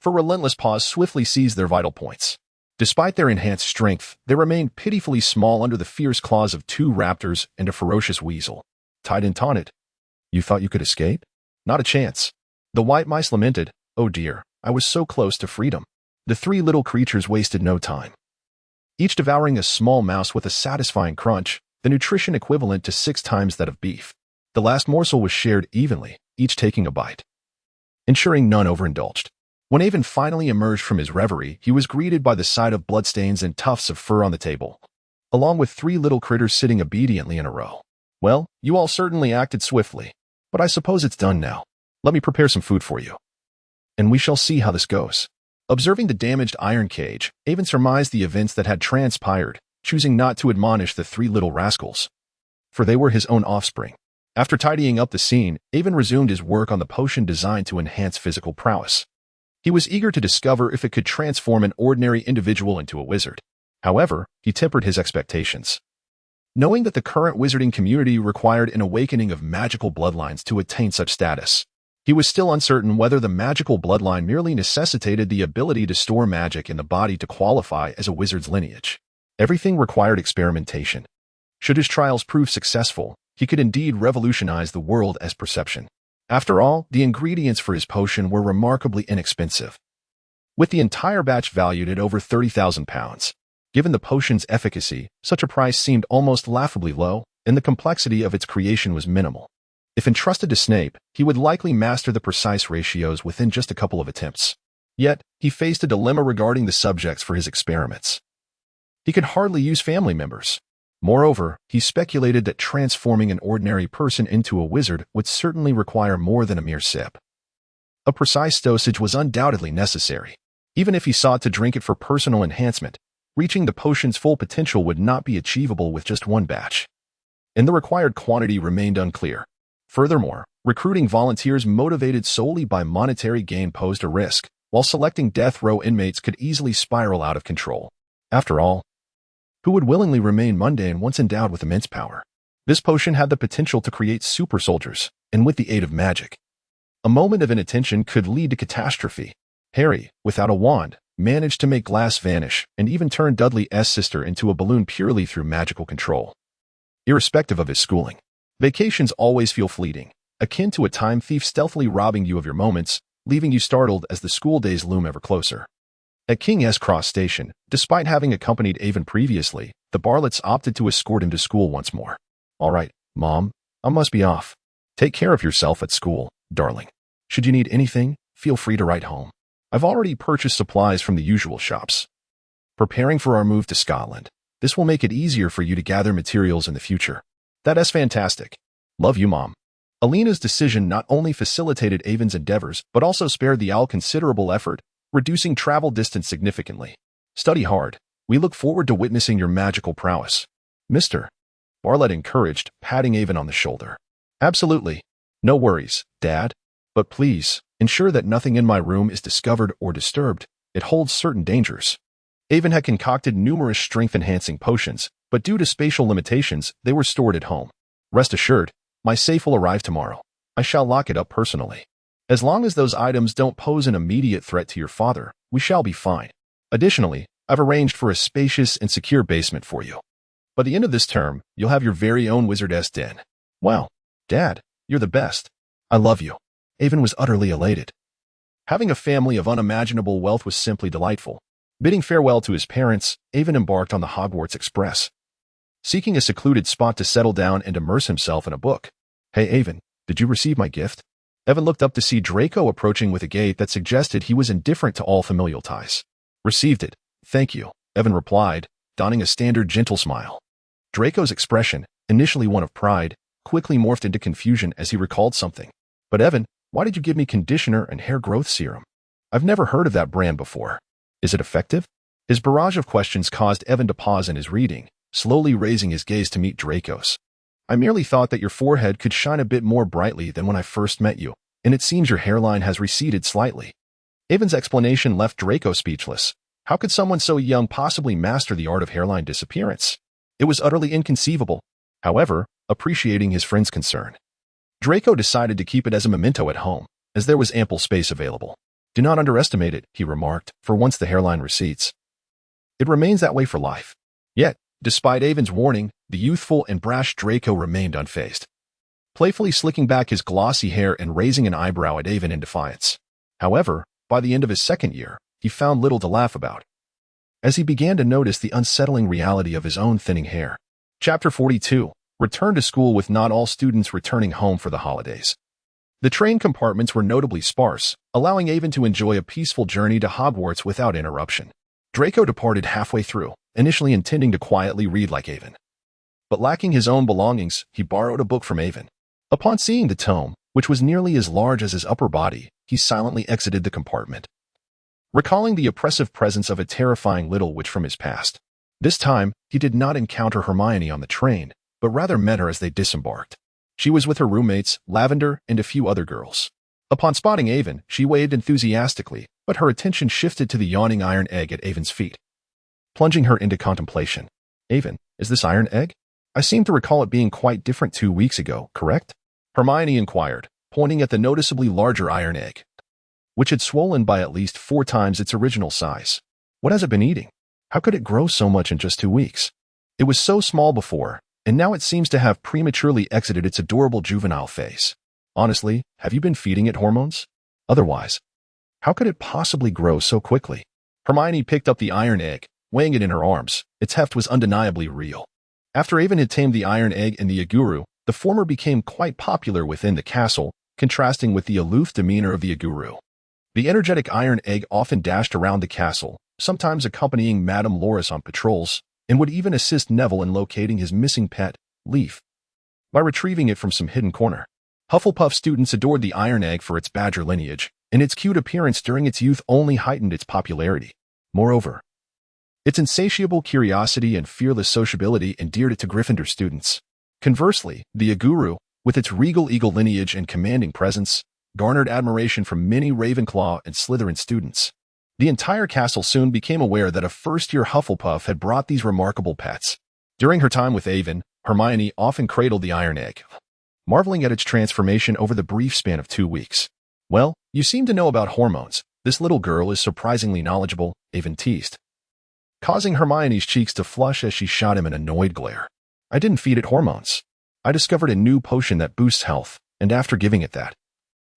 for relentless paws swiftly seized their vital points. Despite their enhanced strength, they remained pitifully small under the fierce claws of 2 raptors and a ferocious weasel. Titan taunted, "You thought you could escape? Not a chance." The white mice lamented, "Oh dear, I was so close to freedom." The 3 little creatures wasted no time, each devouring a small mouse with a satisfying crunch, the nutrition equivalent to 6 times that of beef. The last morsel was shared evenly, each taking a bite, ensuring none overindulged. When Avon finally emerged from his reverie, he was greeted by the sight of bloodstains and tufts of fur on the table, along with 3 little critters sitting obediently in a row. "Well, you all certainly acted swiftly, but I suppose it's done now. Let me prepare some food for you, and we shall see how this goes." Observing the damaged iron cage, Avon surmised the events that had transpired, choosing not to admonish the 3 little rascals, for they were his own offspring. After tidying up the scene, Avon resumed his work on the potion designed to enhance physical prowess. He was eager to discover if it could transform an ordinary individual into a wizard. However, he tempered his expectations, knowing that the current wizarding community required an awakening of magical bloodlines to attain such status. He was still uncertain whether the magical bloodline merely necessitated the ability to store magic in the body to qualify as a wizard's lineage. Everything required experimentation. Should his trials prove successful, he could indeed revolutionize the world as perception. After all, the ingredients for his potion were remarkably inexpensive, with the entire batch valued at over £30,000. Given the potion's efficacy, such a price seemed almost laughably low, and the complexity of its creation was minimal. If entrusted to Snape, he would likely master the precise ratios within just a couple of attempts. Yet, he faced a dilemma regarding the subjects for his experiments. He could hardly use family members. Moreover, he speculated that transforming an ordinary person into a wizard would certainly require more than a mere sip. A precise dosage was undoubtedly necessary. Even if he sought to drink it for personal enhancement, reaching the potion's full potential would not be achievable with just one batch. And the required quantity remained unclear. Furthermore, recruiting volunteers motivated solely by monetary gain posed a risk, while selecting death row inmates could easily spiral out of control. After all, who would willingly remain mundane once endowed with immense power? This potion had the potential to create super soldiers, and with the aid of magic, a moment of inattention could lead to catastrophe. Harry, without a wand, managed to make glass vanish and even turn Dudley's sister into a balloon purely through magical control. Irrespective of his schooling, vacations always feel fleeting, akin to a time thief stealthily robbing you of your moments, leaving you startled as the school days loom ever closer. At King's Cross Station, despite having accompanied Avon previously, the Bartletts opted to escort him to school once more. "All right, Mom, I must be off. Take care of yourself at school, darling. Should you need anything, feel free to write home. I've already purchased supplies from the usual shops. Preparing for our move to Scotland. This will make it easier for you to gather materials in the future." "That's fantastic. Love you, Mom." Alina's decision not only facilitated Avon's endeavors, but also spared the owl considerable effort, reducing travel distance significantly. "Study hard. We look forward to witnessing your magical prowess, Mr. Bartlett encouraged, patting Avon on the shoulder. "Absolutely. No worries, Dad. But please, ensure that nothing in my room is discovered or disturbed. It holds certain dangers." Avon had concocted numerous strength-enhancing potions, but due to spatial limitations, they were stored at home. "Rest assured, my safe will arrive tomorrow. I shall lock it up personally. As long as those items don't pose an immediate threat to your father, we shall be fine. Additionally, I've arranged for a spacious and secure basement for you. By the end of this term, you'll have your very own wizardess den." "Wow, Dad, you're the best. I love you." Avon was utterly elated. Having a family of unimaginable wealth was simply delightful. Bidding farewell to his parents, Avon embarked on the Hogwarts Express, seeking a secluded spot to settle down and immerse himself in a book. "Hey, Avon, did you receive my gift?" Evan looked up to see Draco approaching with a gait that suggested he was indifferent to all familial ties. "Received it, thank you," Evan replied, donning a standard gentle smile. Draco's expression, initially one of pride, quickly morphed into confusion as he recalled something. "But Evan, why did you give me conditioner and hair growth serum? I've never heard of that brand before. Is it effective?" His barrage of questions caused Evan to pause in his reading, slowly raising his gaze to meet Draco's. "I merely thought that your forehead could shine a bit more brightly than when I first met you, and it seems your hairline has receded slightly." Avon's explanation left Draco speechless. How could someone so young possibly master the art of hairline disappearance? It was utterly inconceivable. However, appreciating his friend's concern, Draco decided to keep it as a memento at home, as there was ample space available. "Do not underestimate it," he remarked, "for once the hairline recedes, it remains that way for life." Yet, despite Avon's warning, the youthful and brash Draco remained unfazed, playfully slicking back his glossy hair and raising an eyebrow at Avon in defiance. However, by the end of his second year, he found little to laugh about, as he began to notice the unsettling reality of his own thinning hair. Chapter 42. Return to school with not all students returning home for the holidays. The train compartments were notably sparse, allowing Avon to enjoy a peaceful journey to Hogwarts without interruption. Draco departed halfway through, initially intending to quietly read like Avon. But lacking his own belongings, he borrowed a book from Avon. Upon seeing the tome, which was nearly as large as his upper body, he silently exited the compartment, recalling the oppressive presence of a terrifying little witch from his past. This time, he did not encounter Hermione on the train, but rather met her as they disembarked. She was with her roommates, Lavender, and a few other girls. Upon spotting Avon, she waved enthusiastically, but her attention shifted to the yawning iron egg at Avon's feet, plunging her into contemplation. "Avon, is this iron egg? I seem to recall it being quite different 2 weeks ago, correct?" Hermione inquired, pointing at the noticeably larger iron egg, which had swollen by at least 4 times its original size. What has it been eating? How could it grow so much in just 2 weeks? It was so small before, and now it seems to have prematurely exited its adorable juvenile phase. Honestly, have you been feeding it hormones? Otherwise, how could it possibly grow so quickly? Hermione picked up the iron egg, weighing it in her arms. Its heft was undeniably real. After Avon had tamed the iron egg and the Aguru, the former became quite popular within the castle, contrasting with the aloof demeanor of the Aguru. The energetic iron egg often dashed around the castle, sometimes accompanying Madame Loris on patrols, and would even assist Neville in locating his missing pet, Leaf, by retrieving it from some hidden corner. Hufflepuff students adored the iron egg for its badger lineage, and its cute appearance during its youth only heightened its popularity. Moreover, its insatiable curiosity and fearless sociability endeared it to Gryffindor students. Conversely, the Aguru, with its regal eagle lineage and commanding presence, garnered admiration from many Ravenclaw and Slytherin students. The entire castle soon became aware that a first-year Hufflepuff had brought these remarkable pets. During her time with Avon, Hermione often cradled the iron egg, marveling at its transformation over the brief span of 2 weeks. Well, you seem to know about hormones. This little girl is surprisingly knowledgeable, Avon teased, causing Hermione's cheeks to flush as she shot him an annoyed glare. I didn't feed it hormones. I discovered a new potion that boosts health, and after giving it that,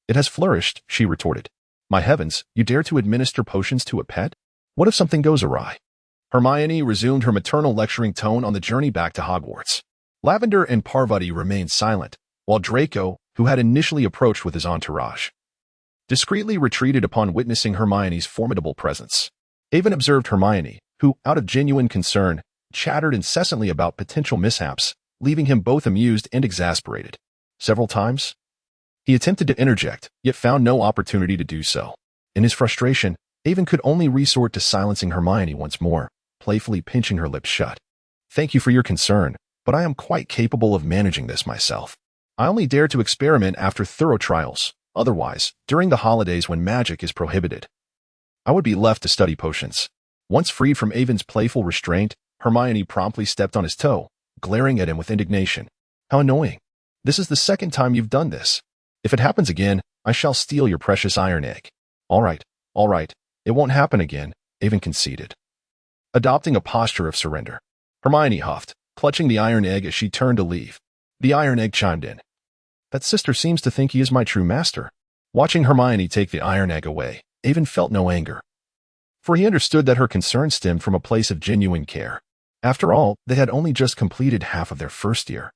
it has flourished, she retorted. My heavens, you dare to administer potions to a pet? What if something goes awry? Hermione resumed her maternal lecturing tone on the journey back to Hogwarts. Lavender and Parvati remained silent, while Draco, who had initially approached with his entourage, discreetly retreated upon witnessing Hermione's formidable presence. Avon observed Hermione, who, out of genuine concern, chattered incessantly about potential mishaps, leaving him both amused and exasperated. Several times, he attempted to interject, yet found no opportunity to do so. In his frustration, Avon could only resort to silencing Hermione once more, playfully pinching her lips shut. Thank you for your concern, but I am quite capable of managing this myself. I only dare to experiment after thorough trials. Otherwise, during the holidays when magic is prohibited, I would be left to study potions. Once freed from Avon's playful restraint, Hermione promptly stepped on his toe, glaring at him with indignation. How annoying. This is the second time you've done this. If it happens again, I shall steal your precious iron egg. All right, it won't happen again, Avon conceded, adopting a posture of surrender. Hermione huffed, clutching the iron egg as she turned to leave. The iron egg chimed in. That sister seems to think he is my true master. Watching Hermione take the iron egg away, Avon felt no anger, for he understood that her concern stemmed from a place of genuine care. After all, they had only just completed half of their first year,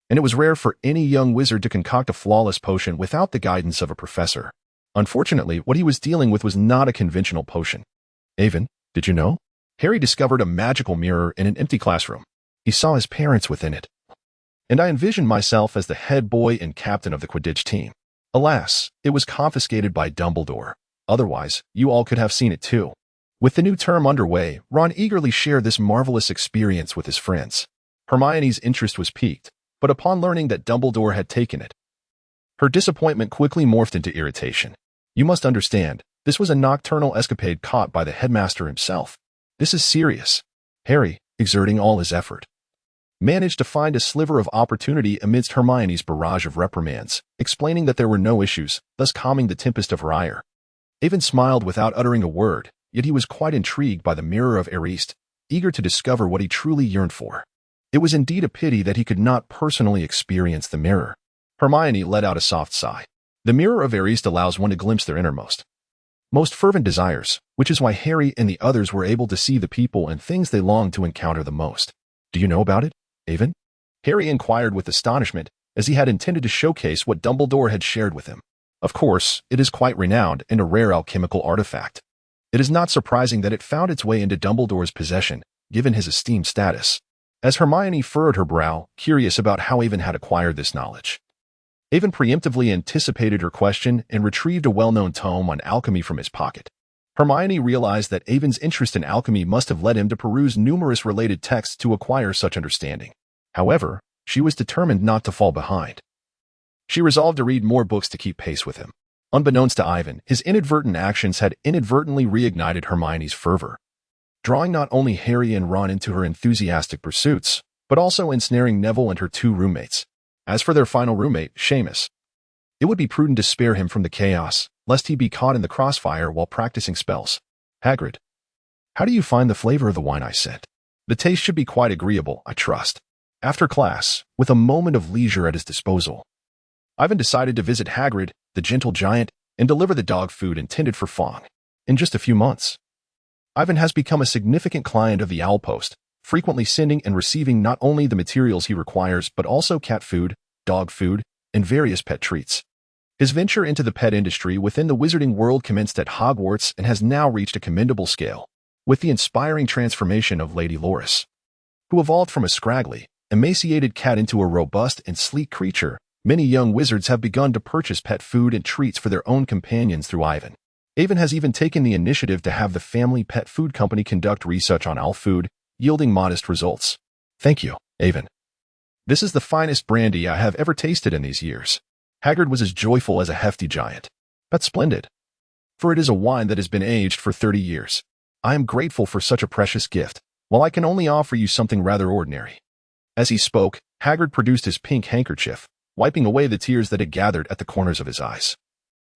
and it was rare for any young wizard to concoct a flawless potion without the guidance of a professor. Unfortunately, what he was dealing with was not a conventional potion. Avon, did you know? Harry discovered a magical mirror in an empty classroom. He saw his parents within it, and I envisioned myself as the head boy and captain of the Quidditch team. Alas, it was confiscated by Dumbledore. Otherwise, you all could have seen it too. With the new term underway, Ron eagerly shared this marvelous experience with his friends. Hermione's interest was piqued, but upon learning that Dumbledore had taken it, her disappointment quickly morphed into irritation. You must understand, this was a nocturnal escapade caught by the headmaster himself. This is serious. Harry, exerting all his effort, managed to find a sliver of opportunity amidst Hermione's barrage of reprimands, explaining that there were no issues, thus calming the tempest of her ire. Avon smiled without uttering a word, yet he was quite intrigued by the mirror of Ariste, eager to discover what he truly yearned for. It was indeed a pity that he could not personally experience the mirror. Hermione let out a soft sigh. The mirror of Ariste allows one to glimpse their innermost, most fervent desires, which is why Harry and the others were able to see the people and things they longed to encounter the most. Do you know about it, Avon? Harry inquired with astonishment, as he had intended to showcase what Dumbledore had shared with him. Of course, it is quite renowned and a rare alchemical artifact. It is not surprising that it found its way into Dumbledore's possession, given his esteemed status. As Hermione furrowed her brow, curious about how Avon had acquired this knowledge, Avon preemptively anticipated her question and retrieved a well-known tome on alchemy from his pocket. Hermione realized that Avon's interest in alchemy must have led him to peruse numerous related texts to acquire such understanding. However, she was determined not to fall behind. She resolved to read more books to keep pace with him. Unbeknownst to Ivan, his inadvertent actions had inadvertently reignited Hermione's fervor, drawing not only Harry and Ron into her enthusiastic pursuits, but also ensnaring Neville and her 2 roommates. As for their final roommate, Seamus, It would be prudent to spare him from the chaos, lest he be caught in the crossfire while practicing spells. Hagrid, how do you find the flavor of the wine I sent? The taste should be quite agreeable, I trust. After class, with a moment of leisure at his disposal, Ivan decided to visit Hagrid, the gentle giant, and deliver the dog food intended for Fong. In just a few months, Ivan has become a significant client of the Owl Post, frequently sending and receiving not only the materials he requires but also cat food, dog food, and various pet treats. His venture into the pet industry within the wizarding world commenced at Hogwarts and has now reached a commendable scale, with the inspiring transformation of Lady Loris, who evolved from a scraggly, emaciated cat into a robust and sleek creature. Many young wizards have begun to purchase pet food and treats for their own companions through Ivan. Ivan has even taken the initiative to have the family pet food company conduct research on owl food, yielding modest results. Thank you, Ivan. This is the finest brandy I have ever tasted in these years. Hagrid was as joyful as a hefty giant. That's splendid. For it is a wine that has been aged for 30 years. I am grateful for such a precious gift, while I can only offer you something rather ordinary. As he spoke, Hagrid produced his pink handkerchief, wiping away the tears that had gathered at the corners of his eyes,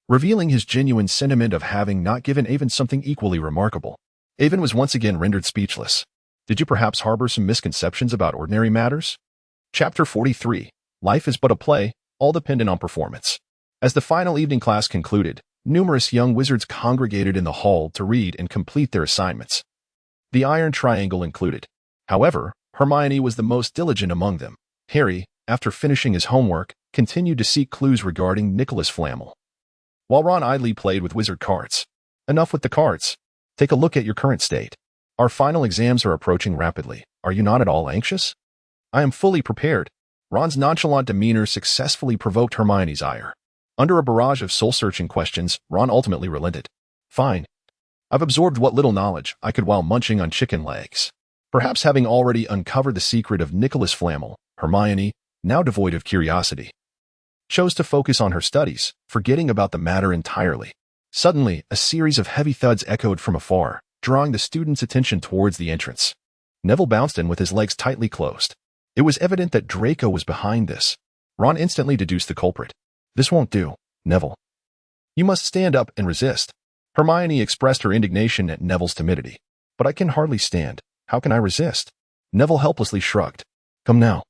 revealing his genuine sentiment of having not given Ivan something equally remarkable. Ivan was once again rendered speechless. Did you perhaps harbor some misconceptions about ordinary matters? Chapter 43. Life is but a play, all dependent on performance. As the final evening class concluded, numerous young wizards congregated in the hall to read and complete their assignments, the Iron Triangle included. However, Hermione was the most diligent among them. Harry, after finishing his homework, continued to seek clues regarding Nicholas Flamel, while Ron idly played with wizard cards. Enough with the cards. Take a look at your current state. Our final exams are approaching rapidly. Are you not at all anxious? I am fully prepared. Ron's nonchalant demeanor successfully provoked Hermione's ire. Under a barrage of soul-searching questions, Ron ultimately relented. Fine. I've absorbed what little knowledge I could while munching on chicken legs. Perhaps having already uncovered the secret of Nicholas Flamel, Hermione, now devoid of curiosity, chose to focus on her studies, forgetting about the matter entirely. Suddenly, a series of heavy thuds echoed from afar, drawing the students' attention towards the entrance. Neville bounced in with his legs tightly closed. It was evident that Draco was behind this. Ron instantly deduced the culprit. This won't do, Neville. You must stand up and resist. Hermione expressed her indignation at Neville's timidity. But I can hardly stand. How can I resist? Neville helplessly shrugged. Come now.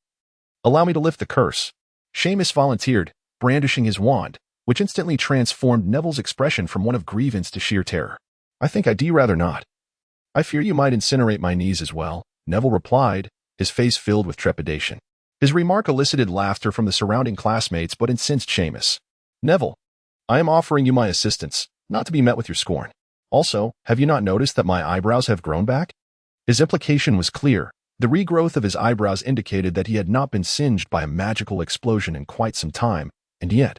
Allow me to lift the curse. Seamus volunteered, brandishing his wand, which instantly transformed Neville's expression from one of grievance to sheer terror. I think I'd rather not. I fear you might incinerate my knees as well, Neville replied, his face filled with trepidation. His remark elicited laughter from the surrounding classmates but incensed Seamus. Neville, I am offering you my assistance, not to be met with your scorn. Also, have you not noticed that my eyebrows have grown back? His implication was clear. The regrowth of his eyebrows indicated that he had not been singed by a magical explosion in quite some time, and yet,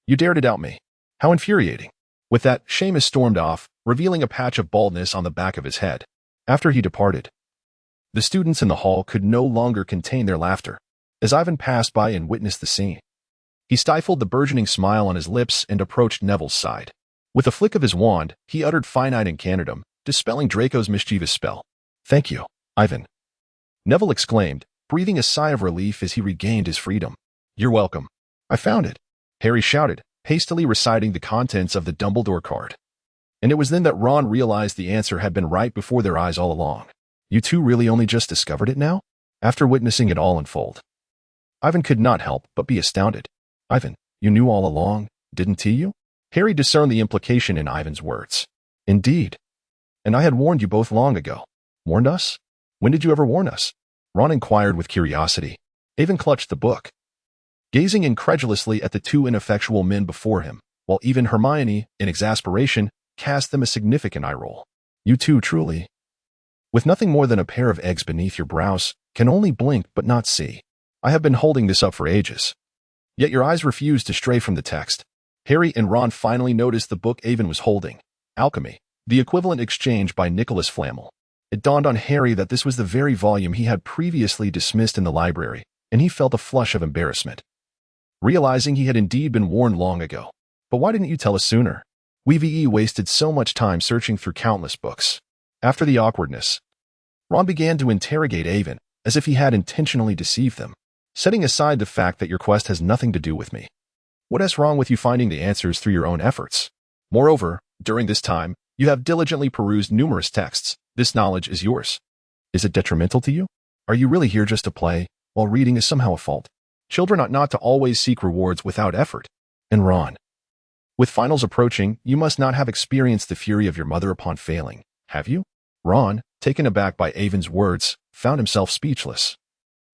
you dare to doubt me. How infuriating. With that, Seamus stormed off, revealing a patch of baldness on the back of his head. After he departed, the students in the hall could no longer contain their laughter. As Ivan passed by and witnessed the scene, he stifled the burgeoning smile on his lips and approached Neville's side. With a flick of his wand, he uttered finite incantatem, dispelling Draco's mischievous spell. Thank you, Ivan. Neville exclaimed, breathing a sigh of relief as he regained his freedom. You're welcome. I found it, Harry shouted, hastily reciting the contents of the Dumbledore card. And it was then that Ron realized the answer had been right before their eyes all along. You two really only just discovered it now? After witnessing it all unfold, Ivan could not help but be astounded. Ivan, you knew all along, didn't you? Harry discerned the implication in Ivan's words. Indeed. And I had warned you both long ago. Warned us? When did you ever warn us? Ron inquired with curiosity. Ivan clutched the book, gazing incredulously at the two ineffectual men before him, while even Hermione, in exasperation, cast them a significant eye roll. You two truly, with nothing more than a pair of eggs beneath your brows, can only blink but not see. I have been holding this up for ages. Yet your eyes refuse to stray from the text. Harry and Ron finally noticed the book Ivan was holding, Alchemy, the equivalent exchange by Nicholas Flamel. It dawned on Harry that this was the very volume he had previously dismissed in the library, and he felt a flush of embarrassment, realizing he had indeed been warned long ago. But why didn't you tell us sooner? We've wasted so much time searching through countless books. After the awkwardness, Ron began to interrogate Ivan, as if he had intentionally deceived them. Setting aside the fact that your quest has nothing to do with me, What's wrong with you finding the answers through your own efforts? Moreover, during this time, you have diligently perused numerous texts. This knowledge is yours. Is it detrimental to you? Are you really here just to play, while reading is somehow a fault? Children ought not to always seek rewards without effort. And Ron. With finals approaching, you must not have experienced the fury of your mother upon failing, have you? Ron, taken aback by Avon's words, found himself speechless.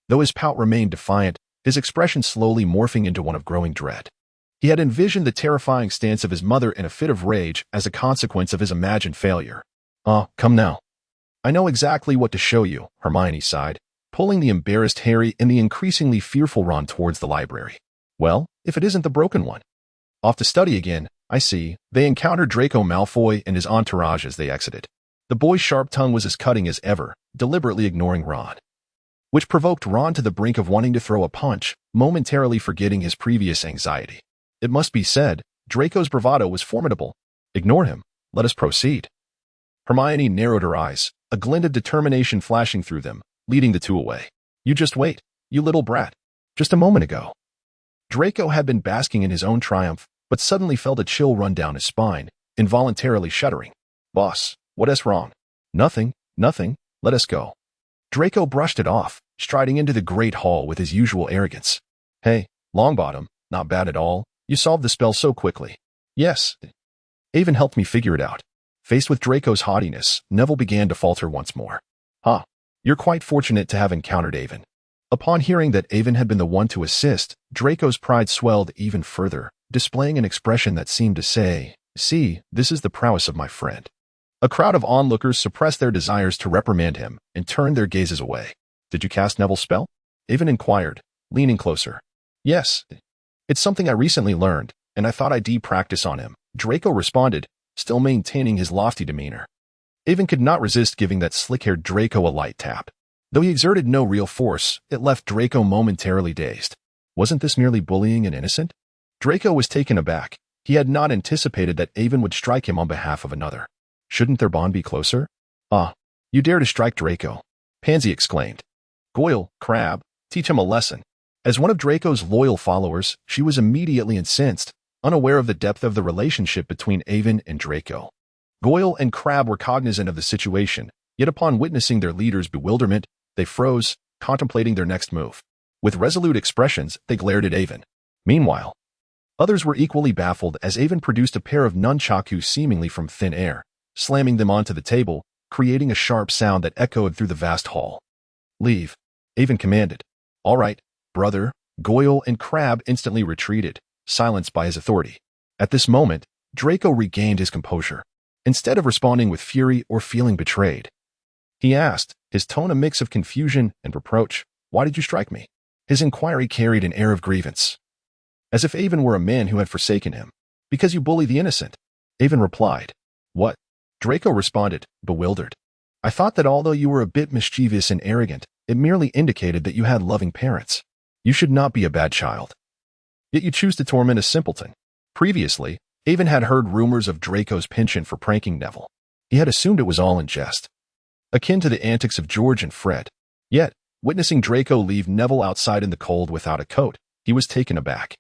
Though his pout remained defiant, his expression slowly morphing into one of growing dread. He had envisioned the terrifying stance of his mother in a fit of rage as a consequence of his imagined failure. Come now. I know exactly what to show you, Hermione sighed, pulling the embarrassed Harry and the increasingly fearful Ron towards the library. Well, if it isn't the broken one. Off to study again, I see. They encountered Draco Malfoy and his entourage as they exited. The boy's sharp tongue was as cutting as ever, deliberately ignoring Ron, which provoked Ron to the brink of wanting to throw a punch, momentarily forgetting his previous anxiety. It must be said, Draco's bravado was formidable. Ignore him. Let us proceed. Hermione narrowed her eyes, a glint of determination flashing through them, leading the two away. You just wait, you little brat. Just a moment ago. Draco had been basking in his own triumph, but suddenly felt a chill run down his spine, involuntarily shuddering. Boss, what's wrong? Nothing. Let us go. Draco brushed it off, striding into the great hall with his usual arrogance. Hey, Longbottom, not bad at all. You solved the spell so quickly. Yes. Avon helped me figure it out. Faced with Draco's haughtiness, Neville began to falter once more. You're quite fortunate to have encountered Avon. Upon hearing that Avon had been the one to assist, Draco's pride swelled even further, displaying an expression that seemed to say, see, this is the prowess of my friend. A crowd of onlookers suppressed their desires to reprimand him and turned their gazes away. Did you cast Neville's spell? Avon inquired, leaning closer. Yes. It's something I recently learned, and I thought I'd practice on him, Draco responded, still maintaining his lofty demeanor. Avon could not resist giving that slick-haired Draco a light tap. Though he exerted no real force, it left Draco momentarily dazed. Wasn't this merely bullying an innocent? Draco was taken aback. He had not anticipated that Avon would strike him on behalf of another. Shouldn't their bond be closer? You dare to strike Draco, Pansy exclaimed. Goyle, Crabbe, teach him a lesson. As one of Draco's loyal followers, she was immediately incensed, unaware of the depth of the relationship between Avon and Draco. Goyle and Crabbe were cognizant of the situation, yet upon witnessing their leader's bewilderment, they froze, contemplating their next move. With resolute expressions, they glared at Avon. Meanwhile, others were equally baffled as Avon produced a pair of nunchaku seemingly from thin air, slamming them onto the table, creating a sharp sound that echoed through the vast hall. Leave, Avon commanded. All right, brother. Goyle and Crabbe instantly retreated, silenced by his authority. At this moment, Draco regained his composure. Instead of responding with fury or feeling betrayed, he asked, his tone a mix of confusion and reproach, why did you strike me? His inquiry carried an air of grievance, as if Avon were a man who had forsaken him. Because you bully the innocent, Avon replied. What? Draco responded, bewildered. I thought that although you were a bit mischievous and arrogant, it merely indicated that you had loving parents. You should not be a bad child. Yet you choose to torment a simpleton. Previously, Avon had heard rumors of Draco's penchant for pranking Neville. He had assumed it was all in jest, akin to the antics of George and Fred. Yet, witnessing Draco leave Neville outside in the cold without a coat, he was taken aback.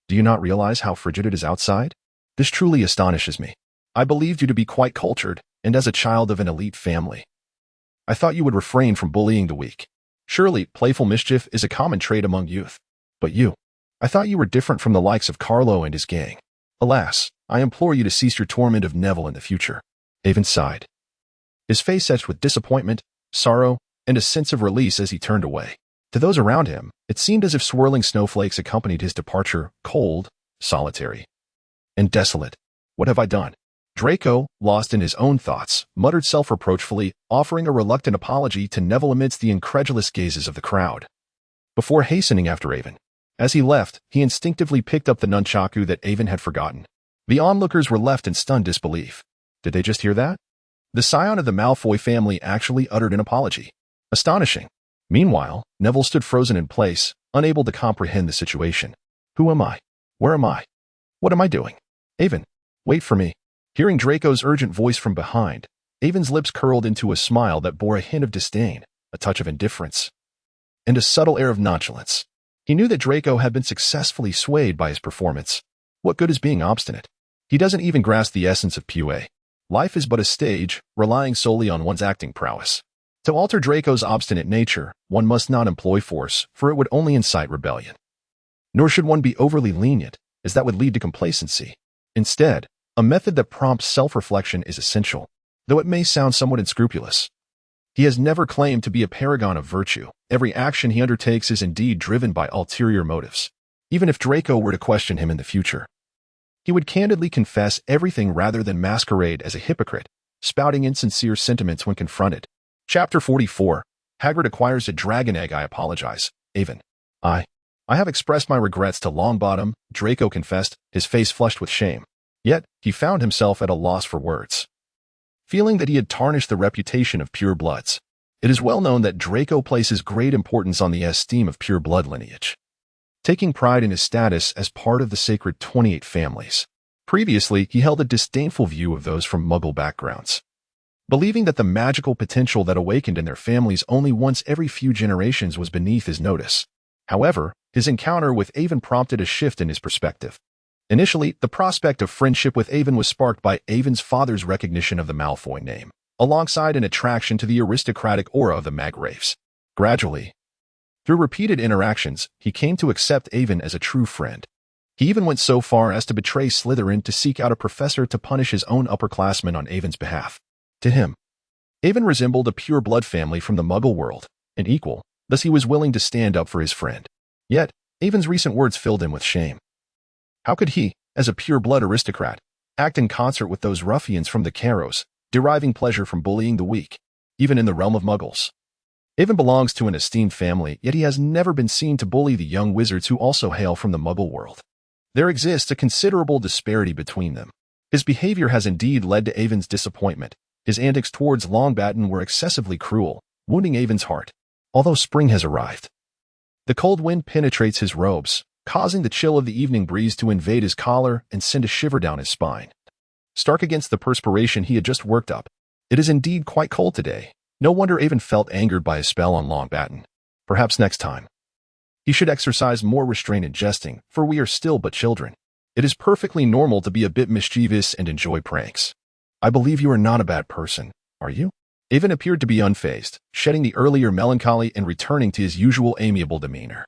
Do you not realize how frigid it is outside? This truly astonishes me. I believed you to be quite cultured, and as a child of an elite family, I thought you would refrain from bullying the weak. Surely, playful mischief is a common trait among youth. But you, I thought you were different from the likes of Carlo and his gang. Alas, I implore you to cease your torment of Neville in the future. Avon sighed, his face etched with disappointment, sorrow, and a sense of release as he turned away. To those around him, it seemed as if swirling snowflakes accompanied his departure, cold, solitary, and desolate. What have I done? Draco, lost in his own thoughts, muttered self-reproachfully, offering a reluctant apology to Neville amidst the incredulous gazes of the crowd, before hastening after Avon. As he left, he instinctively picked up the nunchaku that Avon had forgotten. The onlookers were left in stunned disbelief. Did they just hear that? The scion of the Malfoy family actually uttered an apology. Astonishing. Meanwhile, Neville stood frozen in place, unable to comprehend the situation. Who am I? Where am I? What am I doing? Avon, wait for me. Hearing Draco's urgent voice from behind, Avon's lips curled into a smile that bore a hint of disdain, a touch of indifference, and a subtle air of nonchalance. He knew that Draco had been successfully swayed by his performance, What good is being obstinate? He doesn't even grasp the essence of PUA. Life is but a stage, relying solely on one's acting prowess. To alter Draco's obstinate nature, one must not employ force, for it would only incite rebellion. Nor should one be overly lenient, as that would lead to complacency. Instead, a method that prompts self-reflection is essential, though it may sound somewhat unscrupulous. He has never claimed to be a paragon of virtue. Every action he undertakes is indeed driven by ulterior motives. Even if Draco were to question him in the future, he would candidly confess everything rather than masquerade as a hypocrite, spouting insincere sentiments when confronted. Chapter 44. Hagrid acquires a dragon egg. I apologize, Avon. I have expressed my regrets to Longbottom, Draco confessed, his face flushed with shame. Yet, he found himself at a loss for words, feeling that he had tarnished the reputation of pure bloods. It is well known that Draco places great importance on the esteem of pure blood lineage, taking pride in his status as part of the sacred 28 families. Previously, he held a disdainful view of those from Muggle backgrounds, believing that the magical potential that awakened in their families only once every few generations was beneath his notice. However, his encounter with Avon prompted a shift in his perspective. Initially, the prospect of friendship with Avon was sparked by Avon's father's recognition of the Malfoy name, alongside an attraction to the aristocratic aura of the Maggraves. Gradually, through repeated interactions, he came to accept Avon as a true friend. He even went so far as to betray Slytherin to seek out a professor to punish his own upperclassmen on Avon's behalf. To him, Avon resembled a pure blood family from the Muggle world, an equal, thus he was willing to stand up for his friend. Yet, Avon's recent words filled him with shame. How could he, as a pure blood aristocrat, act in concert with those ruffians from the Carrows, deriving pleasure from bullying the weak, even in the realm of Muggles? Avon belongs to an esteemed family, yet he has never been seen to bully the young wizards who also hail from the Muggle world. There exists a considerable disparity between them. His behavior has indeed led to Avon's disappointment. His antics towards Longbottom were excessively cruel, wounding Avon's heart. Although spring has arrived, the cold wind penetrates his robes, causing the chill of the evening breeze to invade his collar and send a shiver down his spine. Stark against the perspiration he had just worked up. It is indeed quite cold today. No wonder Avon felt angered by a spell on Longbottom. Perhaps next time, he should exercise more restraint in jesting, for we are still but children. It is perfectly normal to be a bit mischievous and enjoy pranks. I believe you are not a bad person, are you? Avon appeared to be unfazed, shedding the earlier melancholy and returning to his usual amiable demeanor.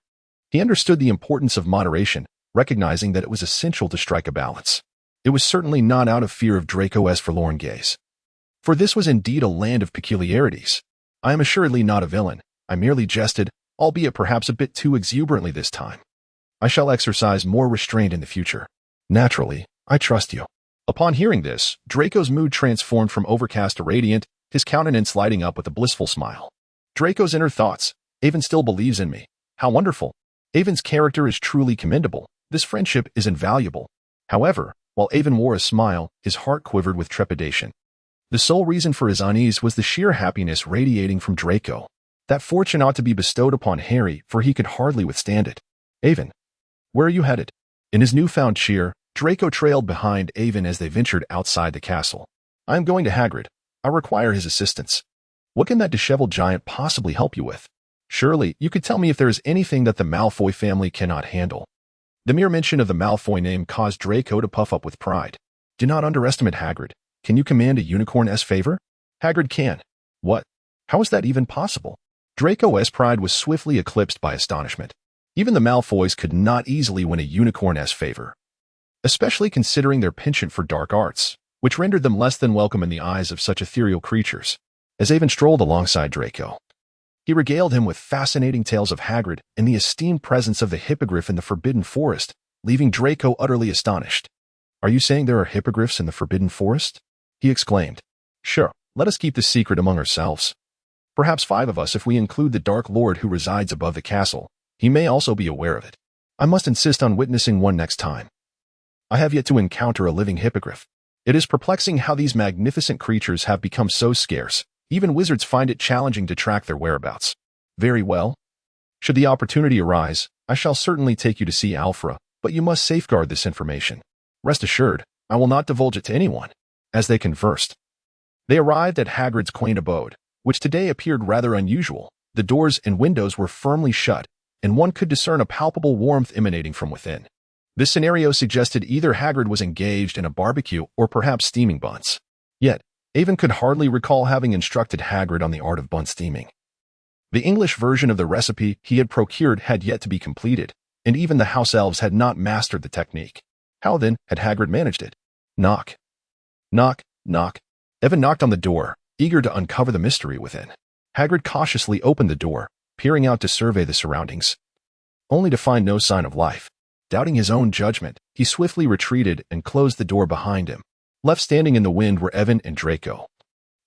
He understood the importance of moderation, recognizing that it was essential to strike a balance. It was certainly not out of fear of Draco's forlorn gaze, for this was indeed a land of peculiarities. I am assuredly not a villain. I merely jested, albeit perhaps a bit too exuberantly this time. I shall exercise more restraint in the future. Naturally, I trust you. Upon hearing this, Draco's mood transformed from overcast to radiant, his countenance lighting up with a blissful smile. Draco's inner thoughts. Avon still believes in me. How wonderful. Avon's character is truly commendable. This friendship is invaluable. However, while Avon wore a smile, his heart quivered with trepidation. The sole reason for his unease was the sheer happiness radiating from Draco. That fortune ought to be bestowed upon Harry, for he could hardly withstand it. Avon, where are you headed? In his newfound cheer, Draco trailed behind Avon as they ventured outside the castle. I am going to Hagrid. I require his assistance. What can that disheveled giant possibly help you with? Surely, you could tell me if there is anything that the Malfoy family cannot handle. The mere mention of the Malfoy name caused Draco to puff up with pride. Do not underestimate Hagrid. Can you command a unicorn's favor? Hagrid can. What? How is that even possible? Draco's pride was swiftly eclipsed by astonishment. Even the Malfoys could not easily win a unicorn's favor, especially considering their penchant for dark arts, which rendered them less than welcome in the eyes of such ethereal creatures. As Avon strolled alongside Draco, he regaled him with fascinating tales of Hagrid and the esteemed presence of the hippogriff in the Forbidden Forest, leaving Draco utterly astonished. Are you saying there are hippogriffs in the Forbidden Forest? He exclaimed. Sure, let us keep this secret among ourselves. Perhaps 5 of us if we include the Dark Lord who resides above the castle. He may also be aware of it. I must insist on witnessing one next time. I have yet to encounter a living hippogriff. It is perplexing how these magnificent creatures have become so scarce. Even wizards find it challenging to track their whereabouts. Very well. Should the opportunity arise, I shall certainly take you to see Alfra, but you must safeguard this information. Rest assured, I will not divulge it to anyone. As they conversed, they arrived at Hagrid's quaint abode, which today appeared rather unusual. The doors and windows were firmly shut, and one could discern a palpable warmth emanating from within. This scenario suggested either Hagrid was engaged in a barbecue or perhaps steaming buns. Yet, Avon could hardly recall having instructed Hagrid on the art of bun steaming. The English version of the recipe he had procured had yet to be completed, and even the house elves had not mastered the technique. How then had Hagrid managed it? Knock. Knock, knock. Evan knocked on the door, eager to uncover the mystery within. Hagrid cautiously opened the door, peering out to survey the surroundings, only to find no sign of life. Doubting his own judgment, he swiftly retreated and closed the door behind him. Left standing in the wind were Evan and Draco,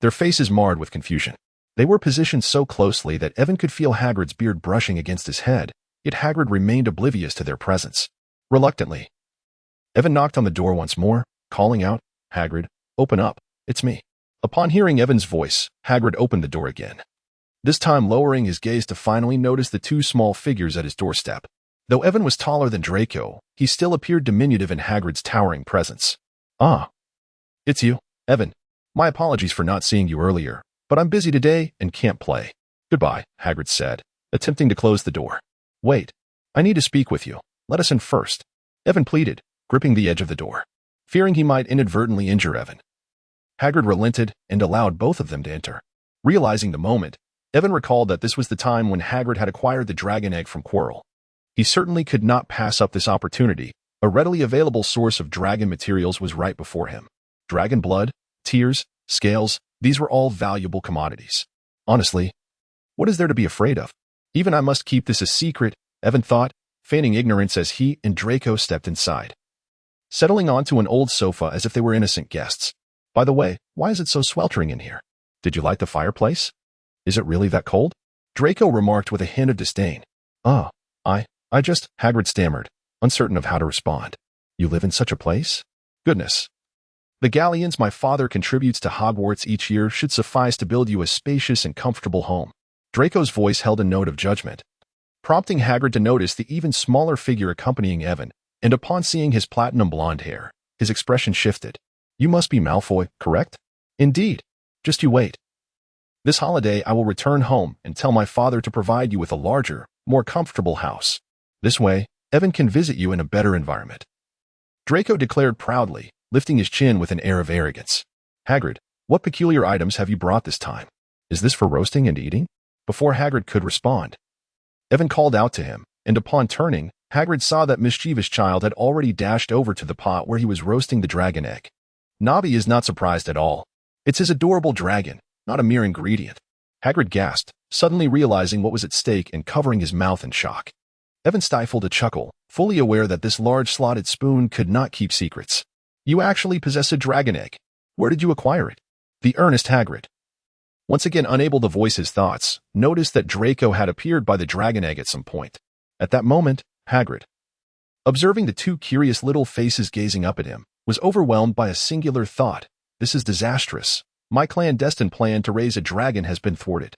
their faces marred with confusion. They were positioned so closely that Evan could feel Hagrid's beard brushing against his head, yet Hagrid remained oblivious to their presence. Reluctantly, Evan knocked on the door once more, calling out, "Hagrid, open up, it's me." Upon hearing Evan's voice, Hagrid opened the door again, this time lowering his gaze to finally notice the two small figures at his doorstep. Though Evan was taller than Draco, he still appeared diminutive in Hagrid's towering presence. "Ah, it's you, Evan. My apologies for not seeing you earlier, but I'm busy today and can't play." "Goodbye," Hagrid said, attempting to close the door. "Wait, I need to speak with you. Let us in first," Evan pleaded, gripping the edge of the door, fearing he might inadvertently injure Evan. Hagrid relented and allowed both of them to enter. Realizing the moment, Evan recalled that this was the time when Hagrid had acquired the dragon egg from Quirrell. He certainly could not pass up this opportunity. A readily available source of dragon materials was right before him. Dragon blood, tears, scales, these were all valuable commodities. Honestly, what is there to be afraid of? Even I must keep this a secret, Evan thought, feigning ignorance as he and Draco stepped inside, settling onto an old sofa as if they were innocent guests. "By the way, why is it so sweltering in here? Did you light the fireplace? Is it really that cold?" Draco remarked with a hint of disdain. I just," Hagrid stammered, uncertain of how to respond. "You live in such a place? Goodness. The galleons my father contributes to Hogwarts each year should suffice to build you a spacious and comfortable home." Draco's voice held a note of judgment, prompting Hagrid to notice the even smaller figure accompanying Evan, and upon seeing his platinum blonde hair, his expression shifted. "You must be Malfoy, correct?" "Indeed. Just you wait. This holiday I will return home and tell my father to provide you with a larger, more comfortable house. This way, Evan can visit you in a better environment," Draco declared proudly, lifting his chin with an air of arrogance. "Hagrid, what peculiar items have you brought this time? Is this for roasting and eating?" Before Hagrid could respond, Evan called out to him, and upon turning, Hagrid saw that mischievous child had already dashed over to the pot where he was roasting the dragon egg. Nobby is not surprised at all. It's his adorable dragon, not a mere ingredient. Hagrid gasped, suddenly realizing what was at stake and covering his mouth in shock. Evan stifled a chuckle, fully aware that this large slotted spoon could not keep secrets. "You actually possess a dragon egg. Where did you acquire it?" The earnest Hagrid, once again unable to voice his thoughts, noticed that Draco had appeared by the dragon egg at some point. At that moment, Hagrid, observing the two curious little faces gazing up at him, was overwhelmed by a singular thought. "This is disastrous. My clandestine plan to raise a dragon has been thwarted."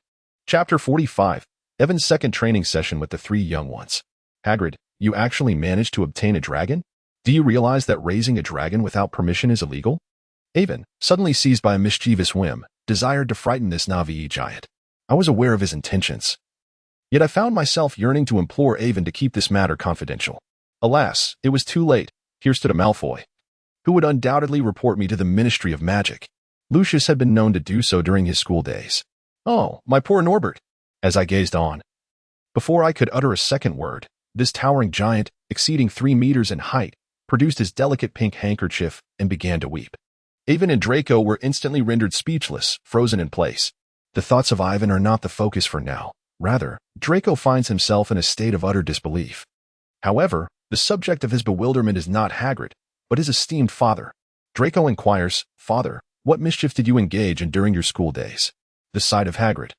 Chapter 45, Evan's second training session with the three young ones. "Hagrid, you actually managed to obtain a dragon? Do you realize that raising a dragon without permission is illegal?" Evan, suddenly seized by a mischievous whim, desired to frighten this Na'vi giant. I was aware of his intentions, yet I found myself yearning to implore Evan to keep this matter confidential. Alas, it was too late. Here stood a Malfoy, who would undoubtedly report me to the Ministry of Magic. Lucius had been known to do so during his school days. "Oh, my poor Norbert," as I gazed on. Before I could utter a second word, this towering giant, exceeding 3 meters in height, produced his delicate pink handkerchief and began to weep. Ivan and Draco were instantly rendered speechless, frozen in place. The thoughts of Ivan are not the focus for now. Rather, Draco finds himself in a state of utter disbelief. However, the subject of his bewilderment is not Hagrid, but his esteemed father. Draco inquires, "Father, what mischief did you engage in during your school days?" The sight of Hagrid,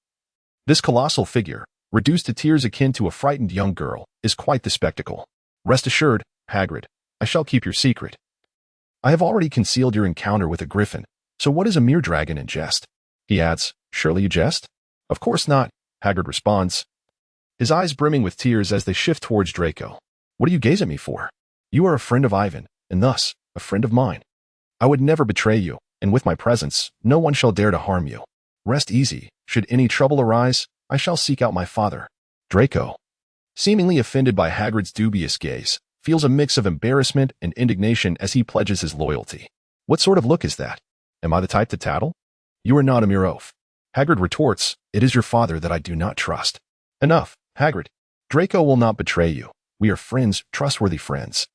this colossal figure, reduced to tears akin to a frightened young girl, is quite the spectacle. "Rest assured, Hagrid, I shall keep your secret. I have already concealed your encounter with a griffin, so what is a mere dragon in jest?" He adds, "Surely you jest?" "Of course not," Hagrid responds, his eyes brimming with tears as they shift towards Draco. "What do you gaze at me for? You are a friend of Ivan, and thus, a friend of mine. I would never betray you, and with my presence, no one shall dare to harm you. Rest easy. Should any trouble arise, I shall seek out my father." Draco, seemingly offended by Hagrid's dubious gaze, feels a mix of embarrassment and indignation as he pledges his loyalty. What sort of look is that? Am I the type to tattle? You are not a mere oaf. Hagrid retorts, it is your father that I do not trust. Enough, Hagrid. Draco will not betray you. We are friends, trustworthy friends.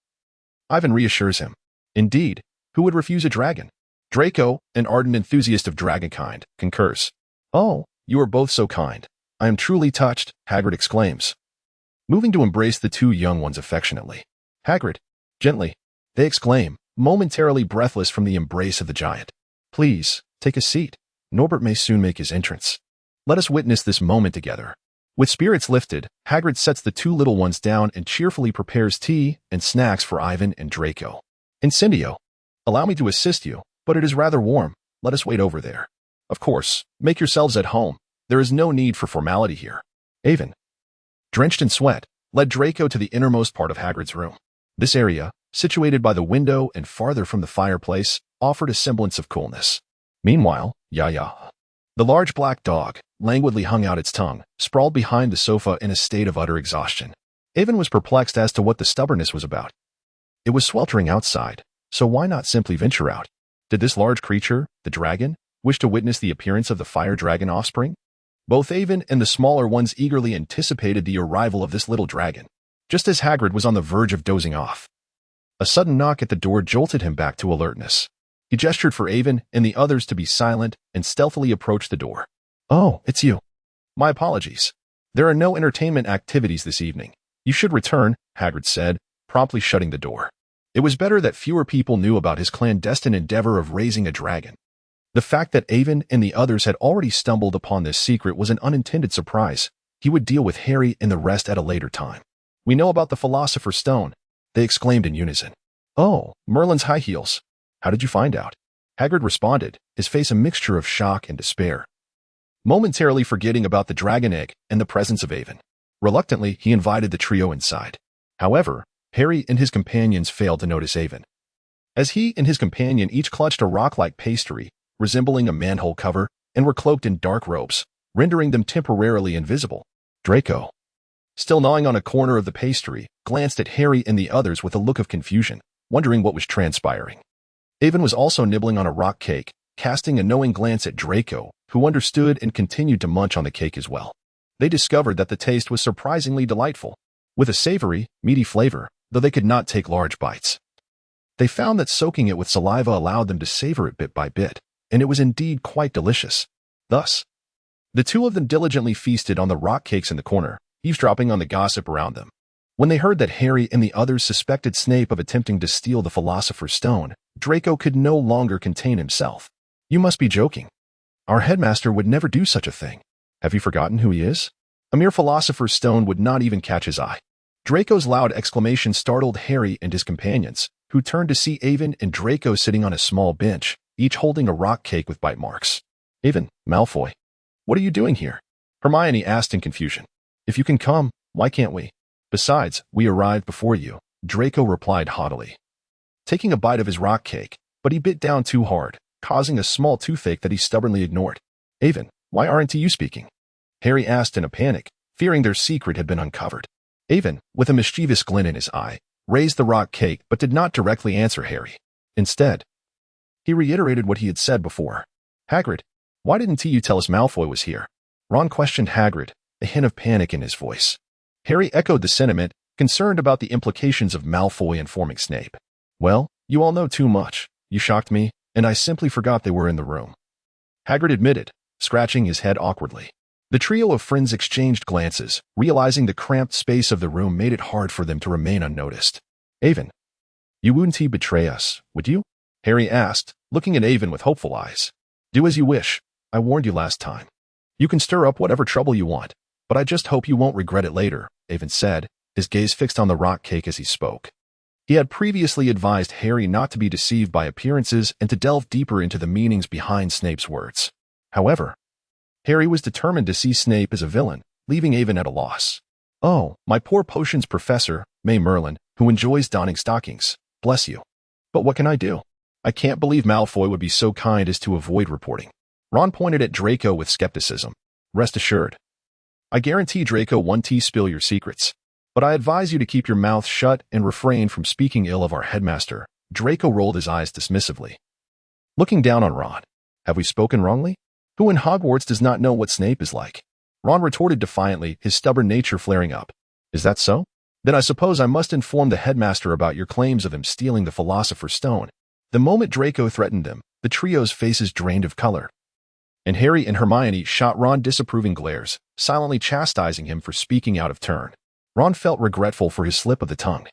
Ivan reassures him. Indeed, who would refuse a dragon? Draco, an ardent enthusiast of dragonkind, concurs. Oh, you are both so kind. I am truly touched, Hagrid exclaims. Moving to embrace the two young ones affectionately. Hagrid, gently, they exclaim, momentarily breathless from the embrace of the giant. Please, take a seat. Norbert may soon make his entrance. Let us witness this moment together. With spirits lifted, Hagrid sets the two little ones down and cheerfully prepares tea and snacks for Ivan and Draco. Incendio, allow me to assist you, but it is rather warm. Let us wait over there. Of course, make yourselves at home. There is no need for formality here. Ivan, drenched in sweat, led Draco to the innermost part of Hagrid's room. This area, situated by the window and farther from the fireplace, offered a semblance of coolness. Meanwhile, Yaya, the large black dog, languidly hung out its tongue, sprawled behind the sofa in a state of utter exhaustion. Ivan was perplexed as to what the stubbornness was about. It was sweltering outside, so why not simply venture out? Did this large creature, the dragon, wish to witness the appearance of the fire dragon offspring? Both Ivan and the smaller ones eagerly anticipated the arrival of this little dragon, just as Hagrid was on the verge of dozing off. A sudden knock at the door jolted him back to alertness. He gestured for Ivan and the others to be silent and stealthily approached the door. Oh, it's you. My apologies. There are no entertainment activities this evening. You should return, Hagrid said, promptly shutting the door. It was better that fewer people knew about his clandestine endeavor of raising a dragon. The fact that Ivan and the others had already stumbled upon this secret was an unintended surprise. He would deal with Harry and the rest at a later time. We know about the philosopher's stone, they exclaimed in unison. Oh, Merlin's high heels. How did you find out? Hagrid responded, his face a mixture of shock and despair. Momentarily forgetting about the dragon egg and the presence of Ivan. Reluctantly, he invited the trio inside. However, Harry and his companions failed to notice Ivan. As he and his companion each clutched a rock-like pastry, resembling a manhole cover, and were cloaked in dark robes, rendering them temporarily invisible, Draco, still gnawing on a corner of the pastry, glanced at Harry and the others with a look of confusion, wondering what was transpiring. Ivan was also nibbling on a rock cake, casting a knowing glance at Draco, who understood and continued to munch on the cake as well. They discovered that the taste was surprisingly delightful, with a savory, meaty flavor, though they could not take large bites. They found that soaking it with saliva allowed them to savor it bit by bit, and it was indeed quite delicious. Thus, the two of them diligently feasted on the rock cakes in the corner, eavesdropping on the gossip around them. When they heard that Harry and the others suspected Snape of attempting to steal the philosopher's stone, Draco could no longer contain himself. You must be joking. Our headmaster would never do such a thing. Have you forgotten who he is? A mere philosopher's stone would not even catch his eye. Draco's loud exclamation startled Harry and his companions, who turned to see Ivan and Draco sitting on a small bench, each holding a rock cake with bite marks. Ivan, Malfoy, what are you doing here? Hermione asked in confusion. If you can come, why can't we? Besides, we arrived before you, Draco replied haughtily, taking a bite of his rock cake, but he bit down too hard, causing a small toothache that he stubbornly ignored. Ivan, why aren't you speaking? Harry asked in a panic, fearing their secret had been uncovered. Ivan, with a mischievous glint in his eye, raised the rock cake but did not directly answer Harry. Instead, he reiterated what he had said before. Hagrid, why didn't you tell us Malfoy was here? Ron questioned Hagrid, a hint of panic in his voice. Harry echoed the sentiment, concerned about the implications of Malfoy informing Snape. Well, you all know too much. You shocked me, and I simply forgot they were in the room. Hagrid admitted, scratching his head awkwardly. The trio of friends exchanged glances, realizing the cramped space of the room made it hard for them to remain unnoticed. Ivan, you wouldn't betray us, would you? Harry asked, looking at Ivan with hopeful eyes. Do as you wish. I warned you last time. You can stir up whatever trouble you want, but I just hope you won't regret it later, Ivan said, his gaze fixed on the rock cake as he spoke. He had previously advised Harry not to be deceived by appearances and to delve deeper into the meanings behind Snape's words. However, Harry was determined to see Snape as a villain, leaving Ivan at a loss. Oh, my poor potions professor, May Merlin, who enjoys donning stockings. Bless you. But what can I do? I can't believe Malfoy would be so kind as to avoid reporting. Ron pointed at Draco with skepticism. Rest assured. I guarantee Draco won't spill your secrets. But I advise you to keep your mouth shut and refrain from speaking ill of our headmaster. Draco rolled his eyes dismissively, looking down on Ron. Have we spoken wrongly? Who in Hogwarts does not know what Snape is like? Ron retorted defiantly, his stubborn nature flaring up. Is that so? Then I suppose I must inform the headmaster about your claims of him stealing the philosopher's stone. The moment Draco threatened them, the trio's faces drained of color, and Harry and Hermione shot Ron disapproving glares, silently chastising him for speaking out of turn. Ron felt regretful for his slip of the tongue,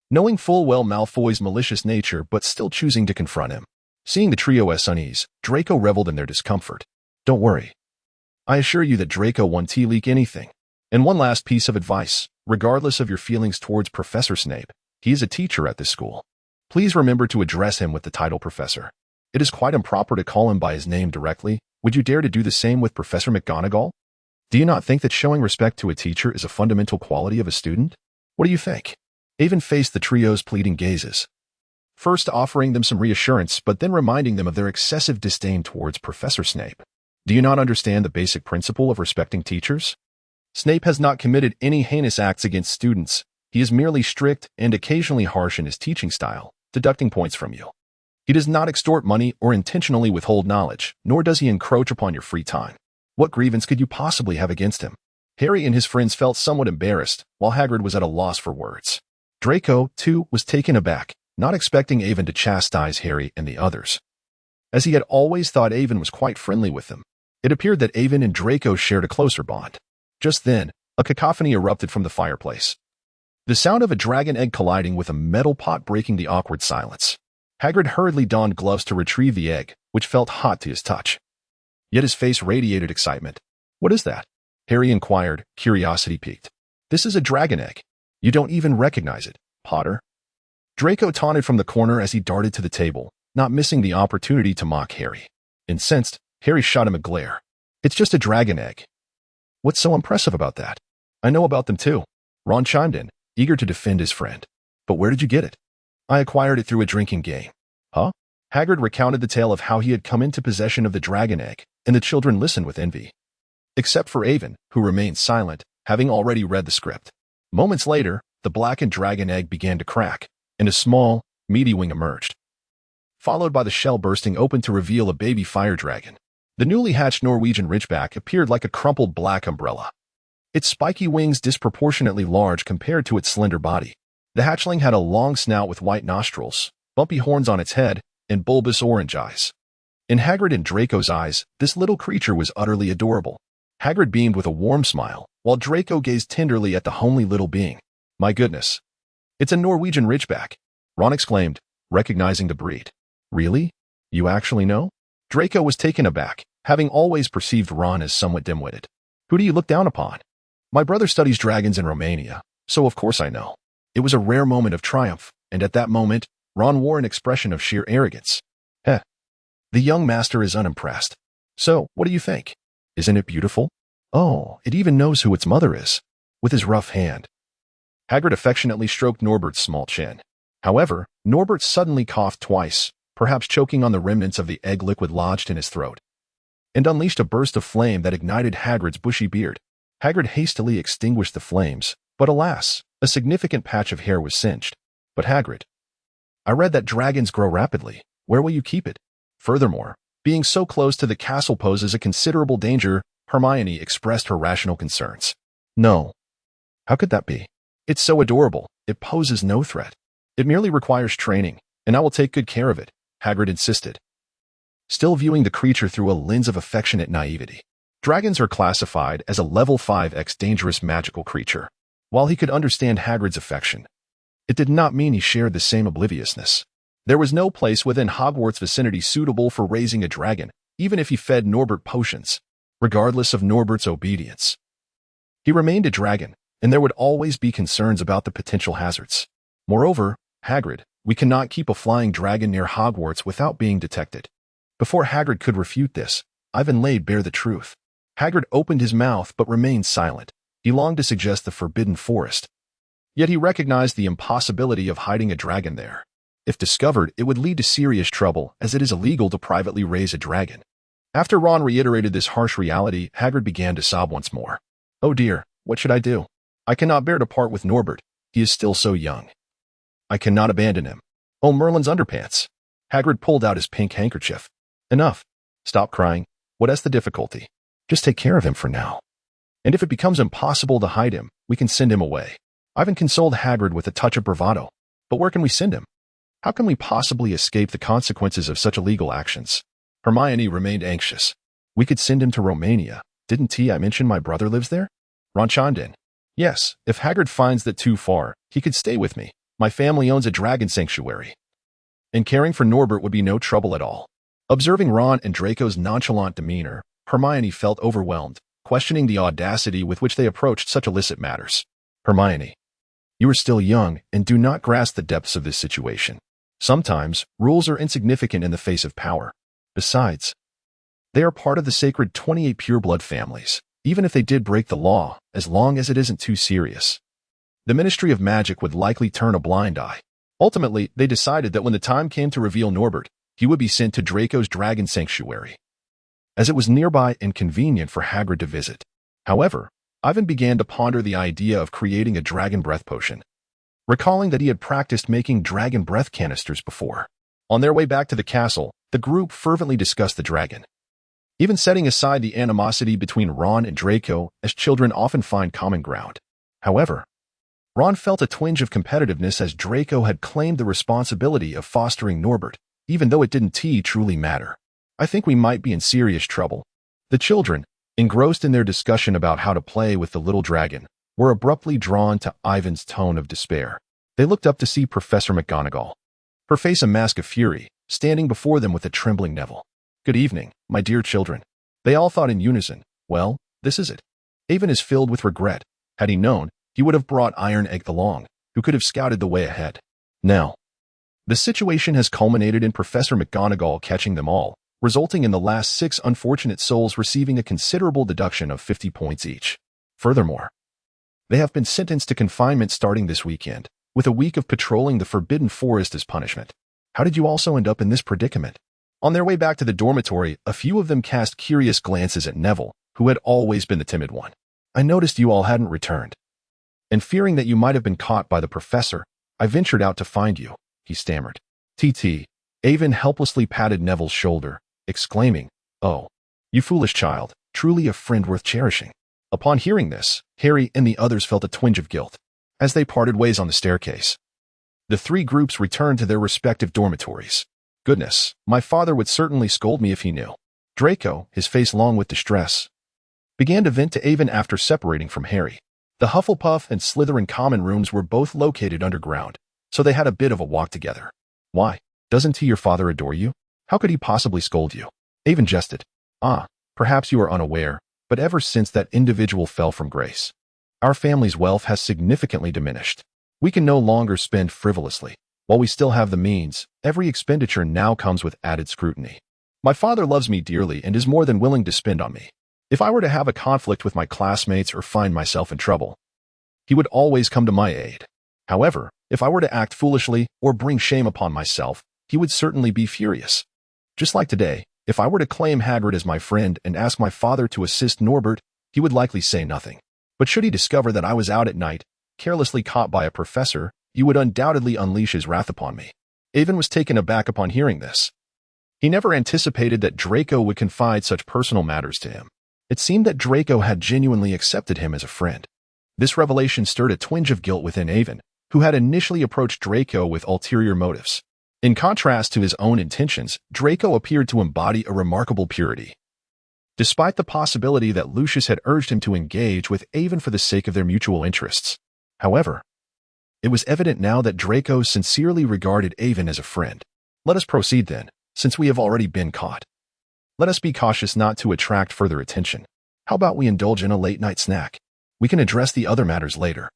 knowing full well Malfoy's malicious nature but still choosing to confront him. Seeing the trio's unease, Draco reveled in their discomfort. Don't worry. I assure you that Draco won't leak anything. And one last piece of advice, regardless of your feelings towards Professor Snape, he is a teacher at this school. Please remember to address him with the title Professor. It is quite improper to call him by his name directly. Would you dare to do the same with Professor McGonagall? Do you not think that showing respect to a teacher is a fundamental quality of a student? What do you think? Avon faced the trio's pleading gazes, first offering them some reassurance but then reminding them of their excessive disdain towards Professor Snape. Do you not understand the basic principle of respecting teachers? Snape has not committed any heinous acts against students. He is merely strict and occasionally harsh in his teaching style, deducting points from you. He does not extort money or intentionally withhold knowledge, nor does he encroach upon your free time. What grievance could you possibly have against him? Harry and his friends felt somewhat embarrassed, while Hagrid was at a loss for words. Draco, too, was taken aback, not expecting Avon to chastise Harry and the others, as he had always thought Avon was quite friendly with them. It appeared that Avon and Draco shared a closer bond. Just then, a cacophony erupted from the fireplace, the sound of a dragon egg colliding with a metal pot breaking the awkward silence. Hagrid hurriedly donned gloves to retrieve the egg, which felt hot to his touch. Yet his face radiated excitement. What is that? Harry inquired, curiosity piqued. This is a dragon egg. You don't even recognize it, Potter. Draco taunted from the corner as he darted to the table, not missing the opportunity to mock Harry. Incensed, Harry shot him a glare. It's just a dragon egg. What's so impressive about that? I know about them too. Ron chimed in, eager to defend his friend. But where did you get it? I acquired it through a drinking game. Huh? Hagrid recounted the tale of how he had come into possession of the dragon egg, and the children listened with envy, except for Avon, who remained silent, having already read the script. Moments later, the blackened dragon egg began to crack, and a small, meaty wing emerged, followed by the shell bursting open to reveal a baby fire dragon. The newly hatched Norwegian Ridgeback appeared like a crumpled black umbrella, its spiky wings disproportionately large compared to its slender body. The hatchling had a long snout with white nostrils, bumpy horns on its head, and bulbous orange eyes. In Hagrid and Draco's eyes, this little creature was utterly adorable. Hagrid beamed with a warm smile, while Draco gazed tenderly at the homely little being. My goodness. It's a Norwegian Ridgeback, Ron exclaimed, recognizing the breed. Really? You actually know? Draco was taken aback, having always perceived Ron as somewhat dim-witted. Who do you look down upon? My brother studies dragons in Romania, so of course I know. It was a rare moment of triumph, and at that moment, Ron wore an expression of sheer arrogance. Heh. The young master is unimpressed. So, what do you think? Isn't it beautiful? Oh, it even knows who its mother is. With his rough hand, Hagrid affectionately stroked Norbert's small chin. However, Norbert suddenly coughed twice, perhaps choking on the remnants of the egg liquid lodged in his throat, and unleashed a burst of flame that ignited Hagrid's bushy beard. Hagrid hastily extinguished the flames, but alas, a significant patch of hair was singed. But Hagrid, I read that dragons grow rapidly. Where will you keep it? Furthermore, being so close to the castle poses a considerable danger. Hermione expressed her rational concerns. No. How could that be? It's so adorable. It poses no threat. It merely requires training, and I will take good care of it, Hagrid insisted, still viewing the creature through a lens of affectionate naivety. Dragons are classified as a level 5x dangerous magical creature. While he could understand Hagrid's affection, it did not mean he shared the same obliviousness. There was no place within Hogwarts' vicinity suitable for raising a dragon, even if he fed Norbert potions, regardless of Norbert's obedience. He remained a dragon, and there would always be concerns about the potential hazards. Moreover, Hagrid, we cannot keep a flying dragon near Hogwarts without being detected. Before Hagrid could refute this, Ivan laid bare the truth. Hagrid opened his mouth but remained silent. He longed to suggest the forbidden forest. Yet he recognized the impossibility of hiding a dragon there. If discovered, it would lead to serious trouble, as it is illegal to privately raise a dragon. After Ron reiterated this harsh reality, Hagrid began to sob once more. Oh dear, what should I do? I cannot bear to part with Norbert. He is still so young. I cannot abandon him. Oh, Merlin's underpants. Hagrid pulled out his pink handkerchief. Enough. Stop crying. What is the difficulty? Just take care of him for now. And if it becomes impossible to hide him, we can send him away. Ivan consoled Hagrid with a touch of bravado. But where can we send him? How can we possibly escape the consequences of such illegal actions? Hermione remained anxious. We could send him to Romania. Didn't I mention my brother lives there? Ron chimed in. Yes, if Hagrid finds that too far, he could stay with me. My family owns a dragon sanctuary. And caring for Norbert would be no trouble at all. Observing Ron and Draco's nonchalant demeanor, Hermione felt overwhelmed, questioning the audacity with which they approached such illicit matters. Hermione, you are still young and do not grasp the depths of this situation. Sometimes, rules are insignificant in the face of power. Besides, they are part of the sacred 28 pureblood families, even if they did break the law, as long as it isn't too serious. The Ministry of Magic would likely turn a blind eye. Ultimately, they decided that when the time came to reveal Norbert, he would be sent to Draco's Dragon Sanctuary, as it was nearby and convenient for Hagrid to visit. However, Ivan began to ponder the idea of creating a dragon breath potion, recalling that he had practiced making dragon breath canisters before. On their way back to the castle, the group fervently discussed the dragon, even setting aside the animosity between Ron and Draco, as children often find common ground. However, Ron felt a twinge of competitiveness as Draco had claimed the responsibility of fostering Norbert, even though it didn't truly matter. I think we might be in serious trouble. The children, engrossed in their discussion about how to play with the little dragon, were abruptly drawn to Ivan's tone of despair. They looked up to see Professor McGonagall, her face a mask of fury, standing before them with a trembling Neville. Good evening, my dear children. They all thought in unison, well, this is it. Ivan is filled with regret. Had he known, he would have brought Iron Egg along, who could have scouted the way ahead. Now, the situation has culminated in Professor McGonagall catching them all, resulting in the last 6 unfortunate souls receiving a considerable deduction of 50 points each. Furthermore, they have been sentenced to confinement starting this weekend, with a week of patrolling the Forbidden Forest as punishment. How did you also end up in this predicament? On their way back to the dormitory, a few of them cast curious glances at Neville, who had always been the timid one. I noticed you all hadn't returned, and fearing that you might have been caught by the professor, I ventured out to find you, he stammered. T.T. Avon helplessly patted Neville's shoulder, exclaiming, Oh, you foolish child, truly a friend worth cherishing. Upon hearing this, Harry and the others felt a twinge of guilt. As they parted ways on the staircase, the 3 groups returned to their respective dormitories. Goodness, my father would certainly scold me if he knew. Draco, his face long with distress, began to vent to Avon after separating from Harry. The Hufflepuff and Slytherin common rooms were both located underground, so they had a bit of a walk together. Why, doesn't your father adore you? How could he possibly scold you? Avon jested. Perhaps you are unaware, but ever since that individual fell from grace, our family's wealth has significantly diminished. We can no longer spend frivolously. While we still have the means, every expenditure now comes with added scrutiny. My father loves me dearly and is more than willing to spend on me. If I were to have a conflict with my classmates or find myself in trouble, he would always come to my aid. However, if I were to act foolishly or bring shame upon myself, he would certainly be furious. Just like today, if I were to claim Hagrid as my friend and ask my father to assist Norbert, he would likely say nothing. But should he discover that I was out at night, carelessly caught by a professor, he would undoubtedly unleash his wrath upon me. Avon was taken aback upon hearing this. He never anticipated that Draco would confide such personal matters to him. It seemed that Draco had genuinely accepted him as a friend. This revelation stirred a twinge of guilt within Avon, who had initially approached Draco with ulterior motives. In contrast to his own intentions, Draco appeared to embody a remarkable purity. Despite the possibility that Lucius had urged him to engage with Avon for the sake of their mutual interests. However, it was evident now that Draco sincerely regarded Avon as a friend. Let us proceed then, since we have already been caught. Let us be cautious not to attract further attention. How about we indulge in a late-night snack? We can address the other matters later.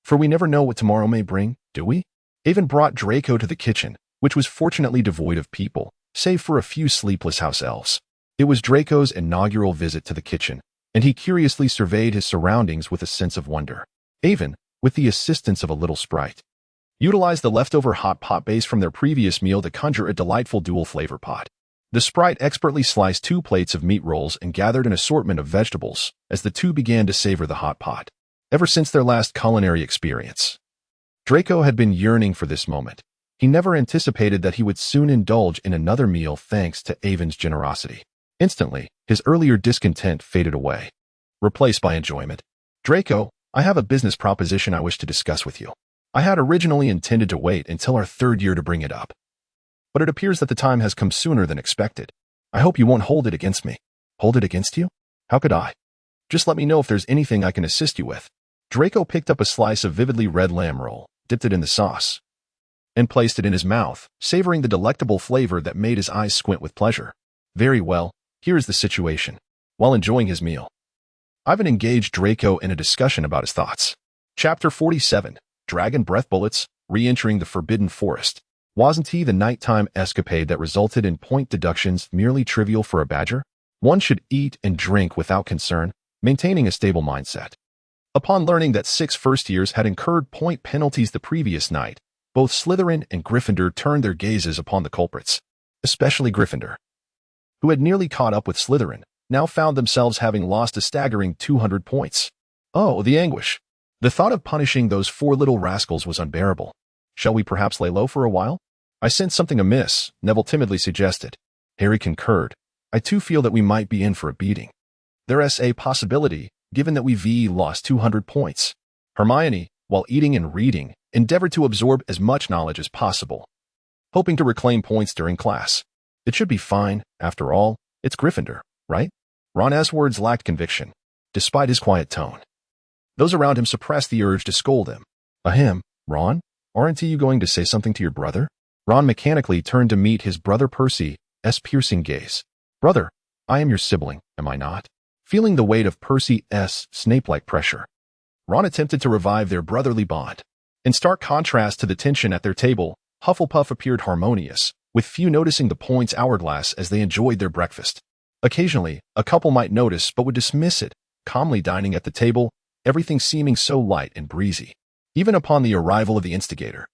For we never know what tomorrow may bring, do we? Avon brought Draco to the kitchen, which was fortunately devoid of people, save for a few sleepless house elves. It was Draco's inaugural visit to the kitchen, and he curiously surveyed his surroundings with a sense of wonder. Avon, with the assistance of a little sprite, utilized the leftover hot pot base from their previous meal to conjure a delightful dual flavor pot. The sprite expertly sliced 2 plates of meat rolls and gathered an assortment of vegetables as the two began to savor the hot pot. ever since their last culinary experience. Draco had been yearning for this moment. He never anticipated that he would soon indulge in another meal thanks to Avon's generosity. Instantly, his earlier discontent faded away, replaced by enjoyment. Draco, I have a business proposition I wish to discuss with you. I had originally intended to wait until our third year to bring it up, but it appears that the time has come sooner than expected. I hope you won't hold it against me. Hold it against you? How could I? Just let me know if there's anything I can assist you with. Draco picked up a slice of vividly red lamb roll, dipped it in the sauce, and placed it in his mouth, savoring the delectable flavor that made his eyes squint with pleasure. Very well, here is the situation. While enjoying his meal, Ivan engaged Draco in a discussion about his thoughts. Chapter 47, Dragon Breath Bullets, Re-entering the Forbidden Forest. Wasn't he the nighttime escapade that resulted in point deductions merely trivial for a badger? One should eat and drink without concern, maintaining a stable mindset. Upon learning that 6 first years had incurred point penalties the previous night, both Slytherin and Gryffindor turned their gazes upon the culprits. Especially Gryffindor, who had nearly caught up with Slytherin, now found themselves having lost a staggering 200 points. Oh, the anguish. The thought of punishing those 4 little rascals was unbearable. Shall we perhaps lay low for a while? I sense something amiss, Neville timidly suggested. Harry concurred. I too feel that we might be in for a beating. There's a possibility, given that we've lost 200 points. Hermione, while eating and reading, endeavored to absorb as much knowledge as possible, hoping to reclaim points during class. It should be fine, after all, it's Gryffindor, right? Ron's words lacked conviction, despite his quiet tone. Those around him suppressed the urge to scold him. Ahem, Ron? Aren't you going to say something to your brother? Ron mechanically turned to meet his brother Percy's piercing gaze. Brother, I am your sibling, am I not? Feeling the weight of Percy's Snape-like pressure, Ron attempted to revive their brotherly bond. In stark contrast to the tension at their table, Hufflepuff appeared harmonious, with few noticing the points hourglass as they enjoyed their breakfast. Occasionally, a couple might notice but would dismiss it, calmly dining at the table, everything seeming so light and breezy. Even upon the arrival of the instigator,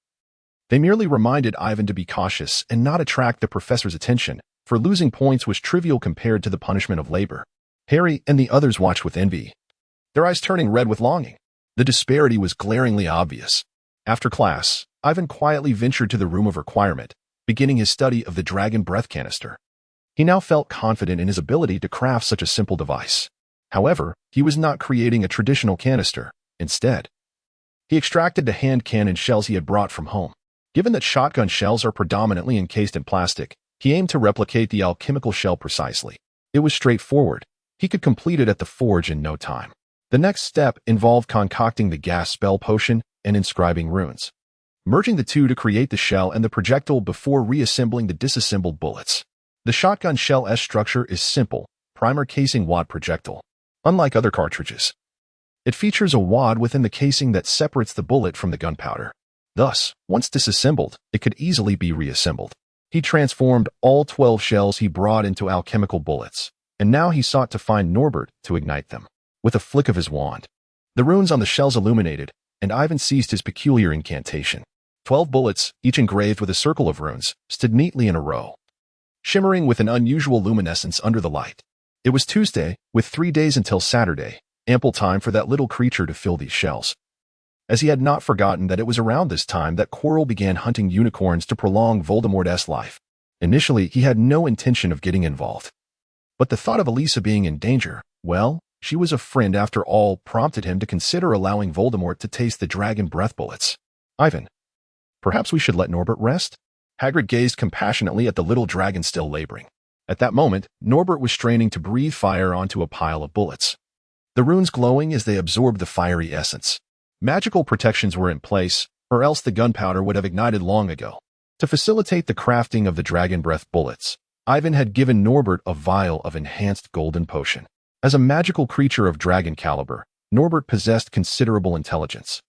they merely reminded Ivan to be cautious and not attract the professor's attention, for losing points was trivial compared to the punishment of labor. Harry and the others watched with envy, their eyes turning red with longing. The disparity was glaringly obvious. After class, Ivan quietly ventured to the room of requirement, beginning his study of the dragon breath canister. He now felt confident in his ability to craft such a simple device. However, he was not creating a traditional canister. Instead, he extracted the hand cannon shells he had brought from home. Given that shotgun shells are predominantly encased in plastic, he aimed to replicate the alchemical shell precisely. It was straightforward. He could complete it at the forge in no time. The next step involved concocting the gas spell potion and inscribing runes, merging the two to create the shell and the projectile before reassembling the disassembled bullets. The shotgun shell S structure is simple, primer casing wad projectile. Unlike other cartridges, it features a wad within the casing that separates the bullet from the gunpowder. Thus, once disassembled, it could easily be reassembled. He transformed all 12 shells he brought into alchemical bullets, and now he sought to find Norbert to ignite them. With a flick of his wand, the runes on the shells illuminated, and Ivan ceased his peculiar incantation. 12 bullets, each engraved with a circle of runes, stood neatly in a row, shimmering with an unusual luminescence under the light. It was Tuesday, with 3 days until Saturday, ample time for that little creature to fill these shells, as he had not forgotten that it was around this time that Quirrell began hunting unicorns to prolong Voldemort's life. Initially, he had no intention of getting involved, but the thought of Elisa being in danger, well, she was a friend after all, prompted him to consider allowing Voldemort to taste the dragon breath bullets. Ivan, perhaps we should let Norbert rest? Hagrid gazed compassionately at the little dragon still laboring. At that moment, Norbert was straining to breathe fire onto a pile of bullets, the runes glowing as they absorbed the fiery essence. Magical protections were in place, or else the gunpowder would have ignited long ago. To facilitate the crafting of the dragon breath bullets, Ivan had given Norbert a vial of enhanced golden potion. As a magical creature of dragon caliber, Norbert possessed considerable intelligence,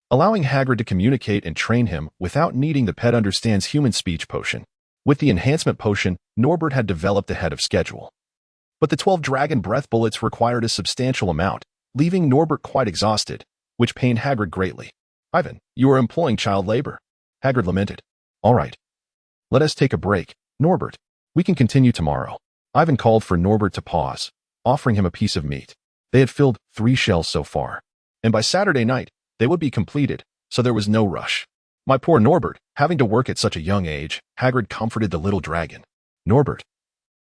allowing Hagrid to communicate and train him without needing the pet understands human speech potion. With the enhancement potion, Norbert had developed ahead of schedule. But the 12 dragon breath bullets required a substantial amount, leaving Norbert quite exhausted, which pained Hagrid greatly. Ivan, you are employing child labor. Hagrid lamented. All right. Let us take a break, Norbert. We can continue tomorrow. Ivan called for Norbert to pause, offering him a piece of meat. They had filled 3 shells so far. and by Saturday night, they would be completed, so there was no rush. My poor Norbert, having to work at such a young age, Hagrid comforted the little dragon. Norbert,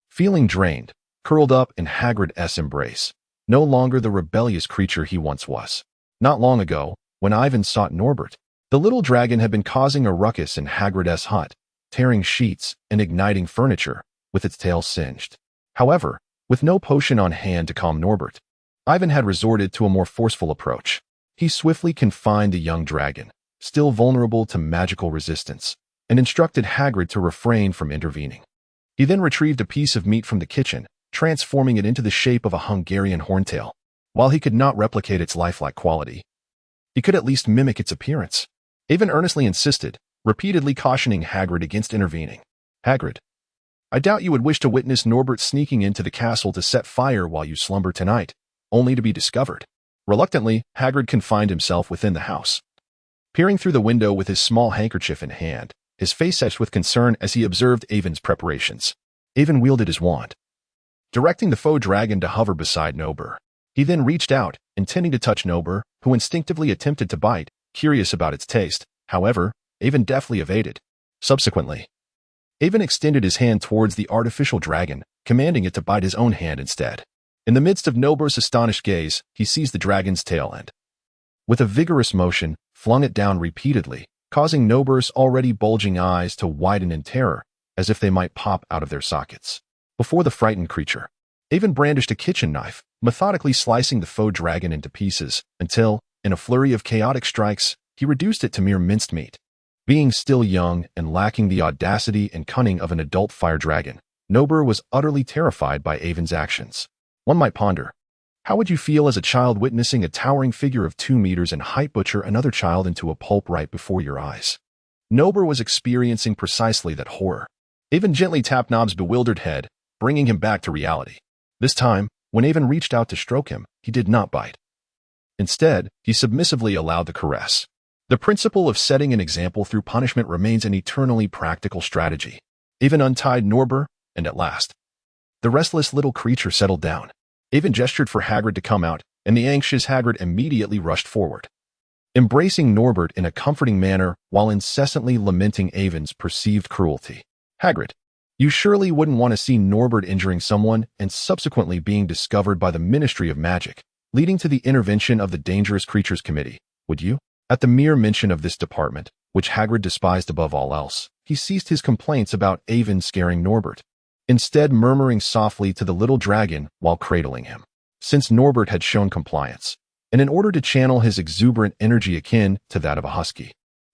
feeling drained, curled up in Hagrid's embrace, no longer the rebellious creature he once was. Not long ago, when Ivan sought Norbert, the little dragon had been causing a ruckus in Hagrid's hut, tearing sheets and igniting furniture, with its tail singed. However, with no potion on hand to calm Norbert, Ivan had resorted to a more forceful approach. He swiftly confined the young dragon, still vulnerable to magical resistance, and instructed Hagrid to refrain from intervening. He then retrieved a piece of meat from the kitchen, transforming it into the shape of a Hungarian horntail. While he could not replicate its lifelike quality, he could at least mimic its appearance. Ivan earnestly insisted, repeatedly cautioning Hagrid against intervening. Hagrid, I doubt you would wish to witness Norbert sneaking into the castle to set fire while you slumber tonight, only to be discovered. Reluctantly, Hagrid confined himself within the house. Peering through the window with his small handkerchief in hand, his face etched with concern as he observed Ivan's preparations. Ivan wielded his wand, directing the faux dragon to hover beside Norbert. He then reached out, intending to touch Norbert, who instinctively attempted to bite, curious about its taste. However, Ivan deftly evaded. Subsequently, Ivan extended his hand towards the artificial dragon, commanding it to bite his own hand instead. In the midst of Norbert's astonished gaze, he seized the dragon's tail and, with a vigorous motion, flung it down repeatedly, causing Norbert's already bulging eyes to widen in terror, as if they might pop out of their sockets. Before the frightened creature, Ivan brandished a kitchen knife, methodically slicing the faux dragon into pieces, until, in a flurry of chaotic strikes, he reduced it to mere minced meat. Being still young and lacking the audacity and cunning of an adult fire dragon, Norbert was utterly terrified by Ivan's actions. One might ponder, how would you feel as a child witnessing a towering figure of 2 meters in height butcher another child into a pulp right before your eyes? Norbert was experiencing precisely that horror. Ivan gently tapped Nob's bewildered head, bringing him back to reality. This time, when Ivan reached out to stroke him, he did not bite. Instead, he submissively allowed the caress. The principle of setting an example through punishment remains an eternally practical strategy. Ivan untied Norbert, and at last, the restless little creature settled down. Ivan gestured for Hagrid to come out, and the anxious Hagrid immediately rushed forward, embracing Norbert in a comforting manner while incessantly lamenting Ivan's perceived cruelty. Hagrid, you surely wouldn't want to see Norbert injuring someone and subsequently being discovered by the Ministry of Magic, leading to the intervention of the Dangerous Creatures Committee, would you? At the mere mention of this department, which Hagrid despised above all else, he ceased his complaints about Ivan scaring Norbert, instead murmuring softly to the little dragon while cradling him. Since Norbert had shown compliance, and in order to channel his exuberant energy akin to that of a husky,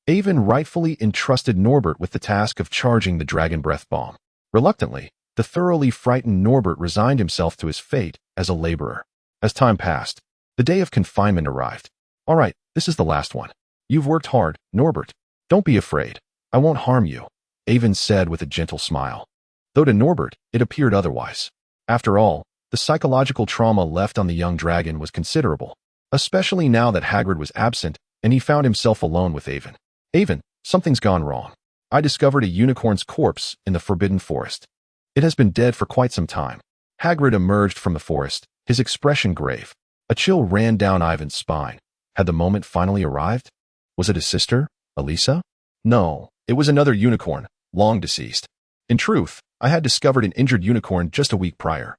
Ivan rightfully entrusted Norbert with the task of charging the dragon breath bomb. Reluctantly, the thoroughly frightened Norbert resigned himself to his fate as a laborer. As time passed, the day of confinement arrived. All right, this is the last one. You've worked hard, Norbert. Don't be afraid. I won't harm you, Ivan said with a gentle smile. Though to Norbert, it appeared otherwise. After all, the psychological trauma left on the young dragon was considerable, especially now that Hagrid was absent and he found himself alone with Ivan. Ivan, something's gone wrong. I discovered a unicorn's corpse in the Forbidden Forest. It has been dead for quite some time. Hagrid emerged from the forest, his expression grave. A chill ran down Ivan's spine. Had the moment finally arrived? Was it his sister, Elisa? No, it was another unicorn, long deceased. In truth, I had discovered an injured unicorn just a week prior.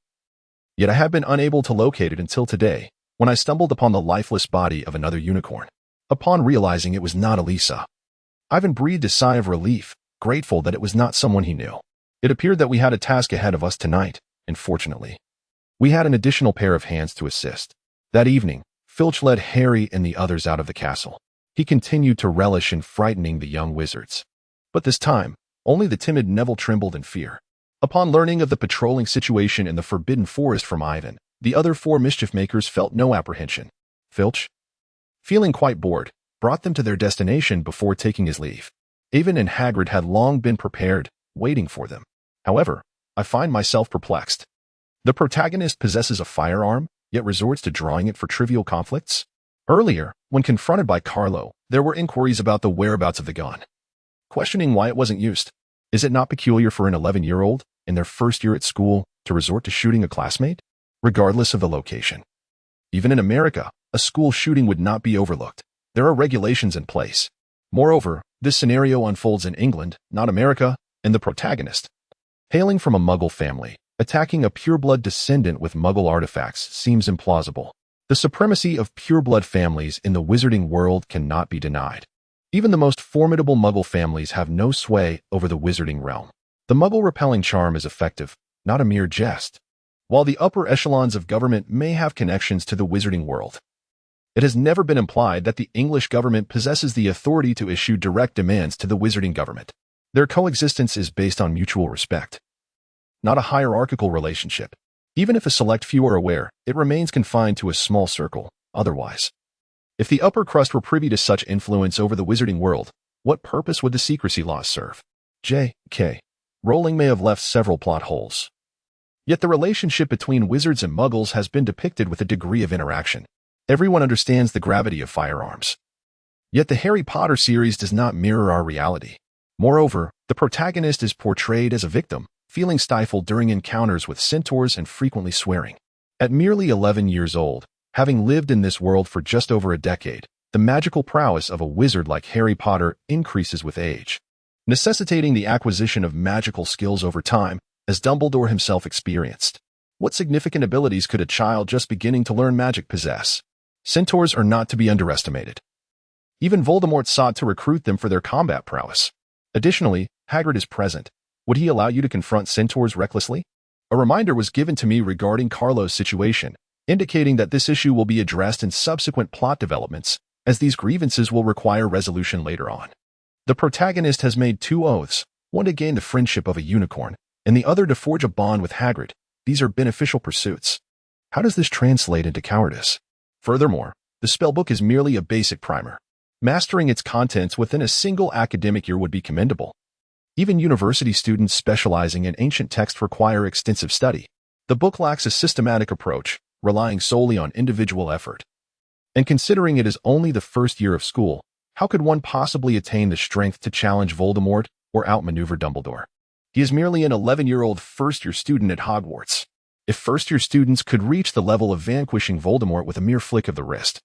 Yet I have been unable to locate it until today, when I stumbled upon the lifeless body of another unicorn. Upon realizing it was not Elisa, Ivan breathed a sigh of relief, grateful that it was not someone he knew. It appeared that we had a task ahead of us tonight, and fortunately, we had an additional pair of hands to assist. That evening, Filch led Harry and the others out of the castle. He continued to relish in frightening the young wizards. But this time, only the timid Neville trembled in fear. Upon learning of the patrolling situation in the Forbidden Forest from Ivan, the other 4 mischief-makers felt no apprehension. Filch, feeling quite bored, brought them to their destination before taking his leave. Ivan and Hagrid had long been prepared, waiting for them. However, I find myself perplexed. The protagonist possesses a firearm, yet resorts to drawing it for trivial conflicts. Earlier, when confronted by Carlo, there were inquiries about the whereabouts of the gun. Questioning why it wasn't used. Is it not peculiar for an 11-year-old, in their first year at school, to resort to shooting a classmate, regardless of the location? Even in America, a school shooting would not be overlooked. There are regulations in place. Moreover, this scenario unfolds in England, not America, and the protagonist, hailing from a Muggle family, attacking a pureblood descendant with Muggle artifacts seems implausible. The supremacy of pureblood families in the wizarding world cannot be denied. Even the most formidable Muggle families have no sway over the wizarding realm. The Muggle repelling charm is effective, not a mere jest. While the upper echelons of government may have connections to the wizarding world, it has never been implied that the English government possesses the authority to issue direct demands to the wizarding government. Their coexistence is based on mutual respect, not a hierarchical relationship. Even if a select few are aware, it remains confined to a small circle. Otherwise, if the upper crust were privy to such influence over the wizarding world, what purpose would the secrecy laws serve? J.K. Rowling may have left several plot holes. Yet the relationship between wizards and muggles has been depicted with a degree of interaction. Everyone understands the gravity of firearms. Yet the Harry Potter series does not mirror our reality. Moreover, the protagonist is portrayed as a victim, feeling stifled during encounters with centaurs and frequently swearing. At merely 11 years old, having lived in this world for just over a decade, the magical prowess of a wizard like Harry Potter increases with age, necessitating the acquisition of magical skills over time, as Dumbledore himself experienced. What significant abilities could a child just beginning to learn magic possess? Centaurs are not to be underestimated. Even Voldemort sought to recruit them for their combat prowess. Additionally, Hagrid is present. Would he allow you to confront centaurs recklessly? A reminder was given to me regarding Carlo's situation, indicating that this issue will be addressed in subsequent plot developments, as these grievances will require resolution later on. The protagonist has made 2 oaths, one to gain the friendship of a unicorn, and the other to forge a bond with Hagrid. These are beneficial pursuits. How does this translate into cowardice? Furthermore, the spellbook is merely a basic primer. Mastering its contents within a single academic year would be commendable. Even university students specializing in ancient texts require extensive study. The book lacks a systematic approach, relying solely on individual effort. And considering it is only the first year of school, how could one possibly attain the strength to challenge Voldemort or outmaneuver Dumbledore? He is merely an 11-year-old first-year student at Hogwarts. If first-year students could reach the level of vanquishing Voldemort with a mere flick of the wrist,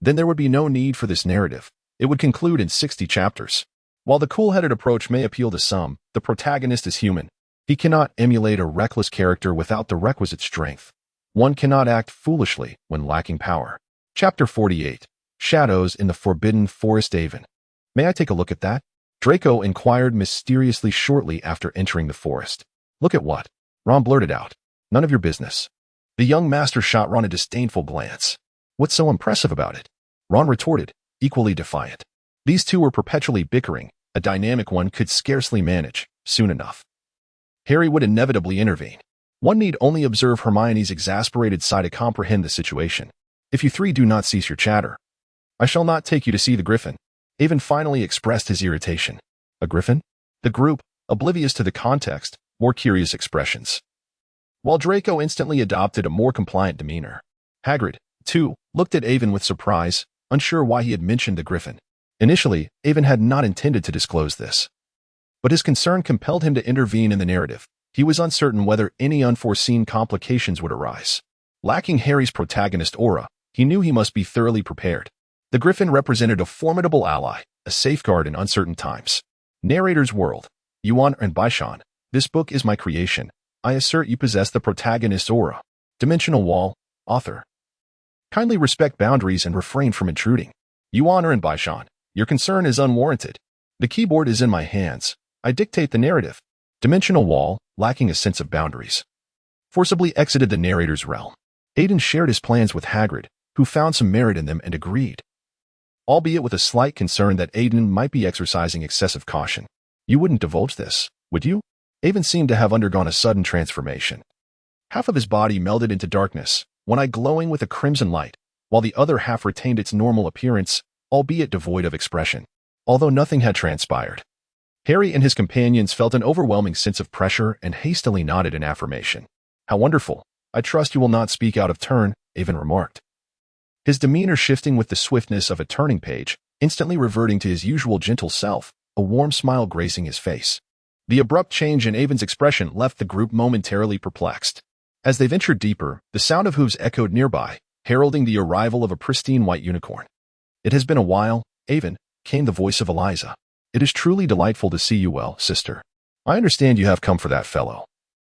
then there would be no need for this narrative. It would conclude in 60 chapters. While the cool-headed approach may appeal to some, the protagonist is human. He cannot emulate a reckless character without the requisite strength. One cannot act foolishly when lacking power. Chapter 48. Shadows in the Forbidden Forest Avon. May I take a look at that? Draco inquired mysteriously shortly after entering the forest. Look at what? Ron blurted out. None of your business. The young master shot Ron a disdainful glance. What's so impressive about it? Ron retorted, equally defiant. These two were perpetually bickering. A dynamic one could scarcely manage, soon enough. Harry would inevitably intervene. One need only observe Hermione's exasperated sigh to comprehend the situation. If you three do not cease your chatter, I shall not take you to see the Griffin. Avon finally expressed his irritation. A Griffin? The group, oblivious to the context, wore curious expressions, while Draco instantly adopted a more compliant demeanor. Hagrid, too, looked at Avon with surprise, unsure why he had mentioned the Griffin. Initially, Avon had not intended to disclose this, but his concern compelled him to intervene in the narrative. He was uncertain whether any unforeseen complications would arise. Lacking Harry's protagonist aura, he knew he must be thoroughly prepared. The Griffin represented a formidable ally, a safeguard in uncertain times. Narrator's World. Yuan and Baishan. This book is my creation. I assert you possess the protagonist's aura. Dimensional Wall. Author. Kindly respect boundaries and refrain from intruding. Yuan and Baishan. Your concern is unwarranted. The keyboard is in my hands. I dictate the narrative. Dimensional Wall, lacking a sense of boundaries, forcibly exited the narrator's realm. Aiden shared his plans with Hagrid, who found some merit in them and agreed, albeit with a slight concern that Aiden might be exercising excessive caution. You wouldn't divulge this, would you? Avon seemed to have undergone a sudden transformation. Half of his body melded into darkness, one eye glowing with a crimson light, while the other half retained its normal appearance, albeit devoid of expression. Although nothing had transpired, Harry and his companions felt an overwhelming sense of pressure and hastily nodded in affirmation. How wonderful. I trust you will not speak out of turn, Avon remarked, his demeanor shifting with the swiftness of a turning page, instantly reverting to his usual gentle self, a warm smile gracing his face. The abrupt change in Avon's expression left the group momentarily perplexed. As they ventured deeper, the sound of hooves echoed nearby, heralding the arrival of a pristine white unicorn. "It has been a while, Avon," came the voice of Eliza. "It is truly delightful to see you well, sister. I understand you have come for that fellow.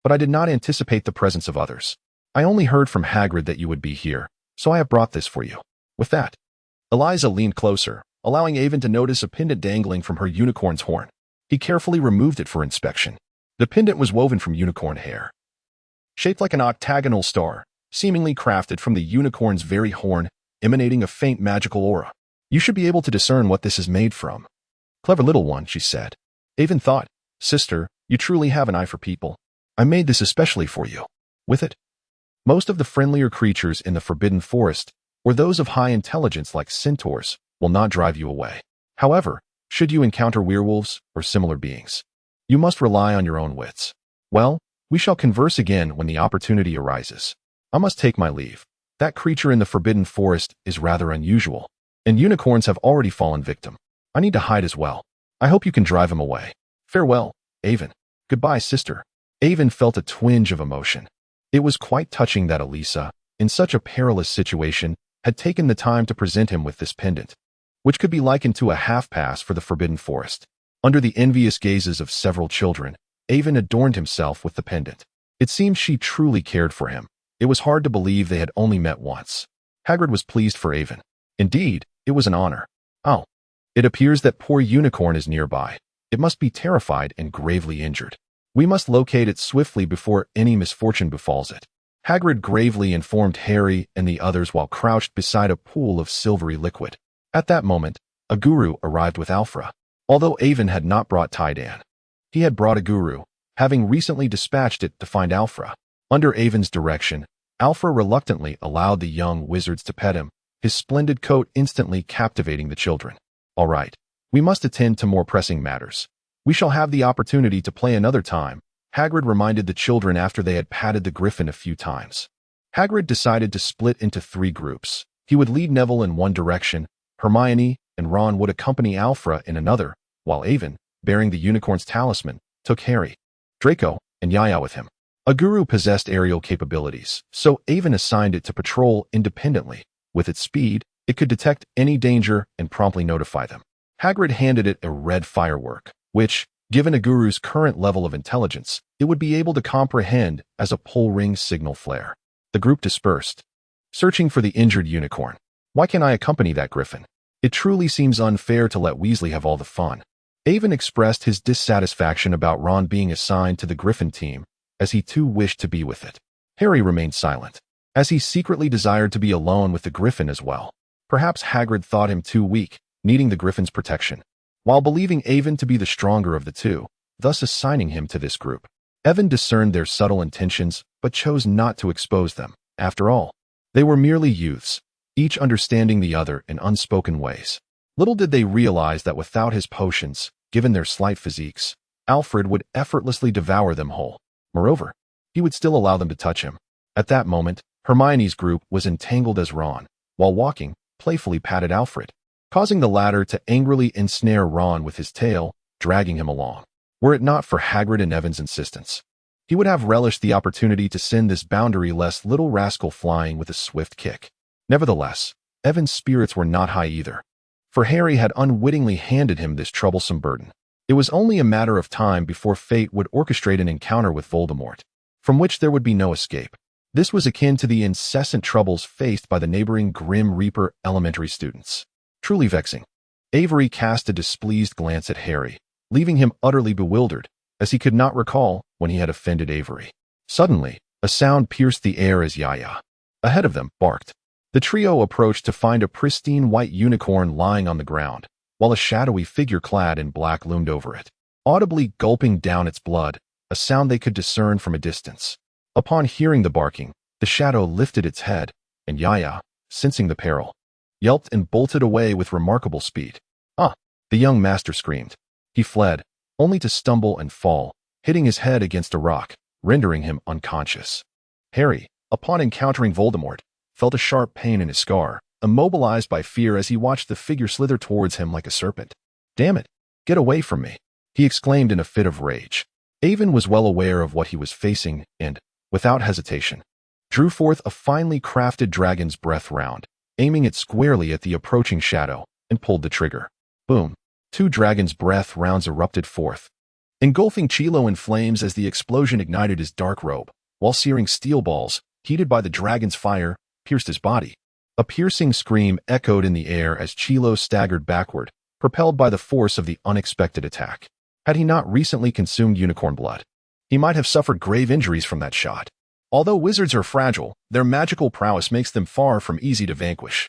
But I did not anticipate the presence of others. I only heard from Hagrid that you would be here, so I have brought this for you." With that, Eliza leaned closer, allowing Avon to notice a pendant dangling from her unicorn's horn. He carefully removed it for inspection. The pendant was woven from unicorn hair, shaped like an octagonal star, seemingly crafted from the unicorn's very horn, emanating a faint magical aura. "You should be able to discern what this is made from." "Clever little one," she said. Avon thought, "Sister, you truly have an eye for people. I made this especially for you." With it, most of the friendlier creatures in the Forbidden Forest, or those of high intelligence like centaurs, will not drive you away. However, should you encounter werewolves or similar beings, you must rely on your own wits. Well, we shall converse again when the opportunity arises. I must take my leave. That creature in the Forbidden Forest is rather unusual, and unicorns have already fallen victim. I need to hide as well. I hope you can drive him away. Farewell, Avon." "Goodbye, sister." Avon felt a twinge of emotion. It was quite touching that Elisa, in such a perilous situation, had taken the time to present him with this pendant, which could be likened to a half-pass for the Forbidden Forest. Under the envious gazes of several children, Avon adorned himself with the pendant. It seemed she truly cared for him. It was hard to believe they had only met once. Hagrid was pleased for Avon. Indeed, it was an honor. "Oh, it appears that poor unicorn is nearby. It must be terrified and gravely injured. We must locate it swiftly before any misfortune befalls it," Hagrid gravely informed Harry and the others while crouched beside a pool of silvery liquid. At that moment, a guru arrived with Alfra. Although Avon had not brought Diagon, he had brought a guru, having recently dispatched it to find Alfra. Under Avon's direction, Alfra reluctantly allowed the young wizards to pet him, his splendid coat instantly captivating the children. "All right, we must attend to more pressing matters. We shall have the opportunity to play another time," Hagrid reminded the children after they had patted the griffin a few times. Hagrid decided to split into 3 groups. He would lead Neville in one direction, Hermione and Ron would accompany Alfra in another, while Avon, bearing the unicorn's talisman, took Harry, Draco, and Yaya with him. A guru possessed aerial capabilities, so Avon assigned it to patrol independently. With its speed, it could detect any danger and promptly notify them. Hagrid handed it a red firework, which, given a guru's current level of intelligence, it would be able to comprehend as a pull ring signal flare. The group dispersed, searching for the injured unicorn. "Why can't I accompany that griffin? It truly seems unfair to let Weasley have all the fun." Avon expressed his dissatisfaction about Ron being assigned to the griffin team, as he too wished to be with it. Harry remained silent, as he secretly desired to be alone with the griffin as well. Perhaps Hagrid thought him too weak, needing the griffin's protection, while believing Avon to be the stronger of the two, thus assigning him to this group. Evan discerned their subtle intentions, but chose not to expose them. After all, they were merely youths, each understanding the other in unspoken ways. Little did they realize that without his potions, given their slight physiques, Alfred would effortlessly devour them whole. Moreover, he would still allow them to touch him. At that moment, Hermione's group was entangled as Ron, while walking, playfully patted Alfred, causing the latter to angrily ensnare Ron with his tail, dragging him along. Were it not for Hagrid and Evan's insistence, he would have relished the opportunity to send this boundary-less little rascal flying with a swift kick. Nevertheless, Evan's spirits were not high either, for Harry had unwittingly handed him this troublesome burden. It was only a matter of time before fate would orchestrate an encounter with Voldemort, from which there would be no escape. This was akin to the incessant troubles faced by the neighboring Grim Reaper elementary students. Truly vexing. Avery cast a displeased glance at Harry, leaving him utterly bewildered, as he could not recall when he had offended Avery. Suddenly, a sound pierced the air as Yaya, ahead of them, barked. The trio approached to find a pristine white unicorn lying on the ground, while a shadowy figure clad in black loomed over it, audibly gulping down its blood, a sound they could discern from a distance. Upon hearing the barking, the shadow lifted its head, and Yaya, sensing the peril, yelped and bolted away with remarkable speed. "Ah!" the young master screamed. He fled, only to stumble and fall, hitting his head against a rock, rendering him unconscious. Harry, upon encountering Voldemort, felt a sharp pain in his scar, immobilized by fear as he watched the figure slither towards him like a serpent. "Damn it! Get away from me!" he exclaimed in a fit of rage. Avon was well aware of what he was facing and, without hesitation, drew forth a finely crafted dragon's breath round, aiming it squarely at the approaching shadow, and pulled the trigger. Boom! 2 dragon's breath rounds erupted forth, engulfing Chilo in flames as the explosion ignited his dark robe, while searing steel balls, heated by the dragon's fire, pierced his body. A piercing scream echoed in the air as Chilo staggered backward, propelled by the force of the unexpected attack. Had he not recently consumed unicorn blood, he might have suffered grave injuries from that shot. Although wizards are fragile, their magical prowess makes them far from easy to vanquish.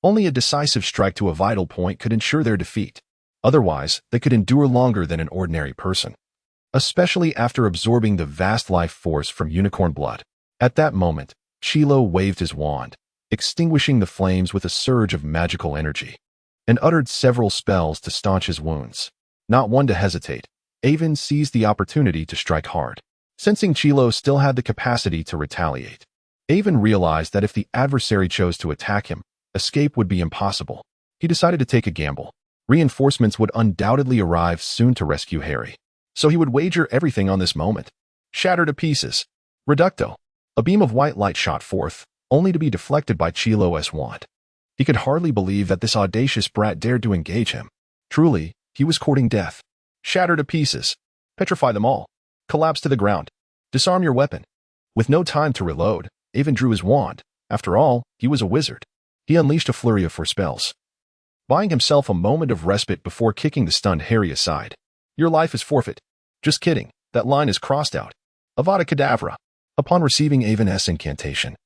Only a decisive strike to a vital point could ensure their defeat. Otherwise, they could endure longer than an ordinary person, especially after absorbing the vast life force from unicorn blood. At that moment, Chilo waved his wand, extinguishing the flames with a surge of magical energy, and uttered several spells to staunch his wounds. Not one to hesitate, Avon seized the opportunity to strike hard. Sensing Chilo still had the capacity to retaliate, Avon realized that if the adversary chose to attack him, escape would be impossible. He decided to take a gamble. Reinforcements would undoubtedly arrive soon to rescue Harry, so he would wager everything on this moment. Shattered to pieces. Reducto. A beam of white light shot forth, only to be deflected by Chilo's wand. He could hardly believe that this audacious brat dared to engage him. Truly, he was courting death. Shatter to pieces. Petrify them all. Collapse to the ground. Disarm your weapon. With no time to reload, Avon drew his wand. After all, he was a wizard. He unleashed a flurry of spells, buying himself a moment of respite before kicking the stunned Harry aside. Your life is forfeit. Just kidding. That line is crossed out. Avada Kedavra. Upon receiving Avon's incantation,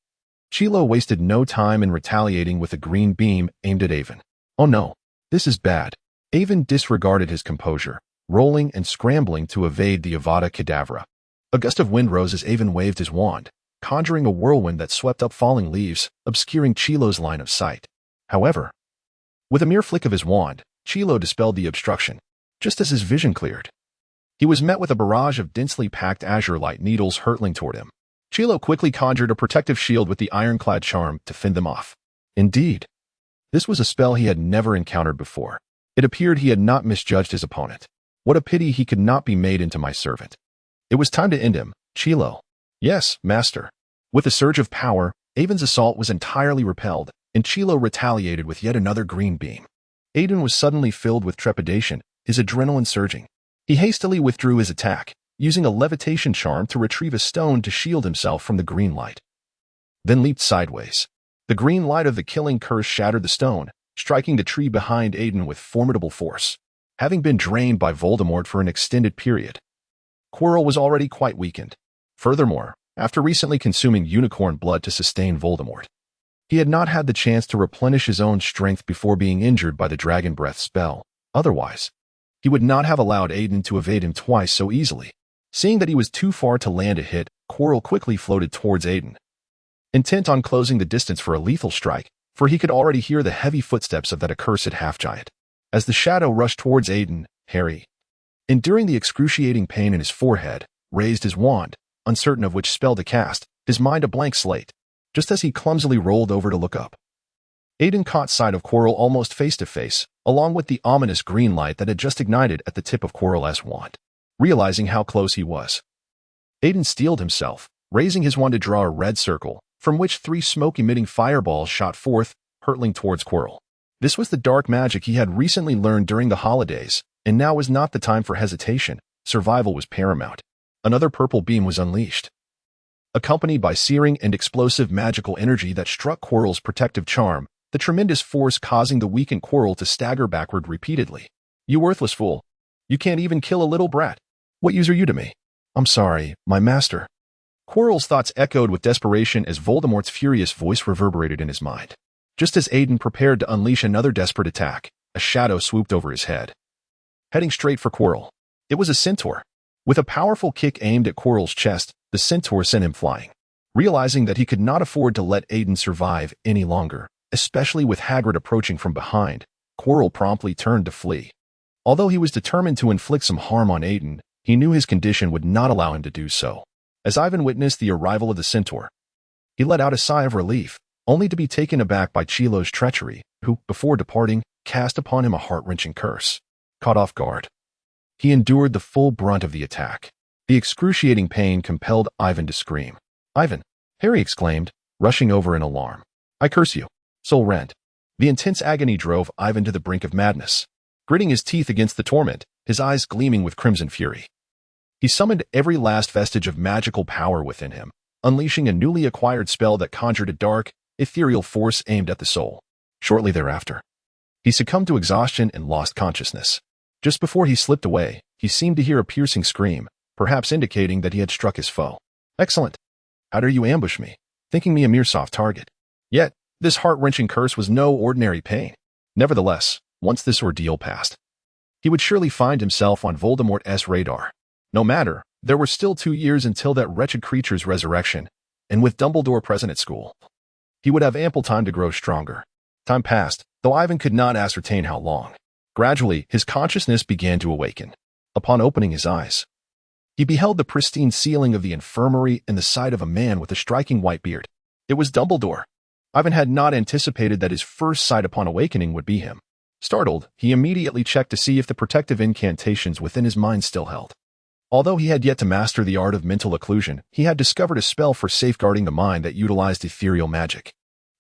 Chilo wasted no time in retaliating with a green beam aimed at Avon. Oh no, this is bad. Avon disregarded his composure, rolling and scrambling to evade the Avada Kedavra. A gust of wind rose as Avon waved his wand, conjuring a whirlwind that swept up falling leaves, obscuring Chilo's line of sight. However, with a mere flick of his wand, Chilo dispelled the obstruction, just as his vision cleared. He was met with a barrage of densely packed azure light needles hurtling toward him. Chilo quickly conjured a protective shield with the ironclad charm to fend them off. Indeed, this was a spell he had never encountered before. It appeared he had not misjudged his opponent. What a pity he could not be made into my servant. It was time to end him, Chilo. Yes, master. With a surge of power, Avon's assault was entirely repelled, and Chilo retaliated with yet another green beam. Aiden was suddenly filled with trepidation, his adrenaline surging. He hastily withdrew his attack, using a levitation charm to retrieve a stone to shield himself from the green light. Then leaped sideways. The green light of the killing curse shattered the stone, striking the tree behind Aiden with formidable force. Having been drained by Voldemort for an extended period, Quirrell was already quite weakened. Furthermore, after recently consuming unicorn blood to sustain Voldemort, he had not had the chance to replenish his own strength before being injured by the Dragon Breath spell. Otherwise, he would not have allowed Aiden to evade him twice so easily. Seeing that he was too far to land a hit, Quirrell quickly floated towards Aiden, intent on closing the distance for a lethal strike, for he could already hear the heavy footsteps of that accursed half-giant. As the shadow rushed towards Aiden, Harry, enduring the excruciating pain in his forehead, raised his wand, uncertain of which spell to cast, his mind a blank slate. Just as he clumsily rolled over to look up, Aiden caught sight of Quirrell almost face-to-face, along with the ominous green light that had just ignited at the tip of Quirrell's wand. Realizing how close he was, Aiden steeled himself, raising his wand to draw a red circle, from which 3 smoke-emitting fireballs shot forth, hurtling towards Quirrell. This was the dark magic he had recently learned during the holidays, and now was not the time for hesitation. Survival was paramount. Another purple beam was unleashed, accompanied by searing and explosive magical energy that struck Quirrell's protective charm, the tremendous force causing the weakened Quirrell to stagger backward repeatedly. You worthless fool. You can't even kill a little brat. What use are you to me? I'm sorry, my master. Quirrell's thoughts echoed with desperation as Voldemort's furious voice reverberated in his mind. Just as Aiden prepared to unleash another desperate attack, a shadow swooped over his head, heading straight for Quirrell. It was a centaur. With a powerful kick aimed at Quirrell's chest, the centaur sent him flying. Realizing that he could not afford to let Aiden survive any longer, especially with Hagrid approaching from behind, Quirrell promptly turned to flee. Although he was determined to inflict some harm on Aiden, he knew his condition would not allow him to do so. As Ivan witnessed the arrival of the centaur, he let out a sigh of relief, only to be taken aback by Chilo's treachery, who, before departing, cast upon him a heart-wrenching curse. Caught off guard, he endured the full brunt of the attack. The excruciating pain compelled Ivan to scream. Ivan, Harry exclaimed, rushing over in alarm. I curse you. Soul rent. The intense agony drove Ivan to the brink of madness. Gritting his teeth against the torment, his eyes gleaming with crimson fury. He summoned every last vestige of magical power within him, unleashing a newly acquired spell that conjured a dark, ethereal force aimed at the soul. Shortly thereafter, he succumbed to exhaustion and lost consciousness. Just before he slipped away, he seemed to hear a piercing scream, perhaps indicating that he had struck his foe. Excellent. How dare you ambush me, thinking me a mere soft target? Yet, this heart-wrenching curse was no ordinary pain. Nevertheless, once this ordeal passed, he would surely find himself on Voldemort's radar. No matter, there were still 2 years until that wretched creature's resurrection, and with Dumbledore present at school, he would have ample time to grow stronger. Time passed, though Ivan could not ascertain how long. Gradually, his consciousness began to awaken. Upon opening his eyes, he beheld the pristine ceiling of the infirmary and the sight of a man with a striking white beard. It was Dumbledore. Ivan had not anticipated that his first sight upon awakening would be him. Startled, he immediately checked to see if the protective incantations within his mind still held. Although he had yet to master the art of mental occlusion, he had discovered a spell for safeguarding the mind that utilized ethereal magic.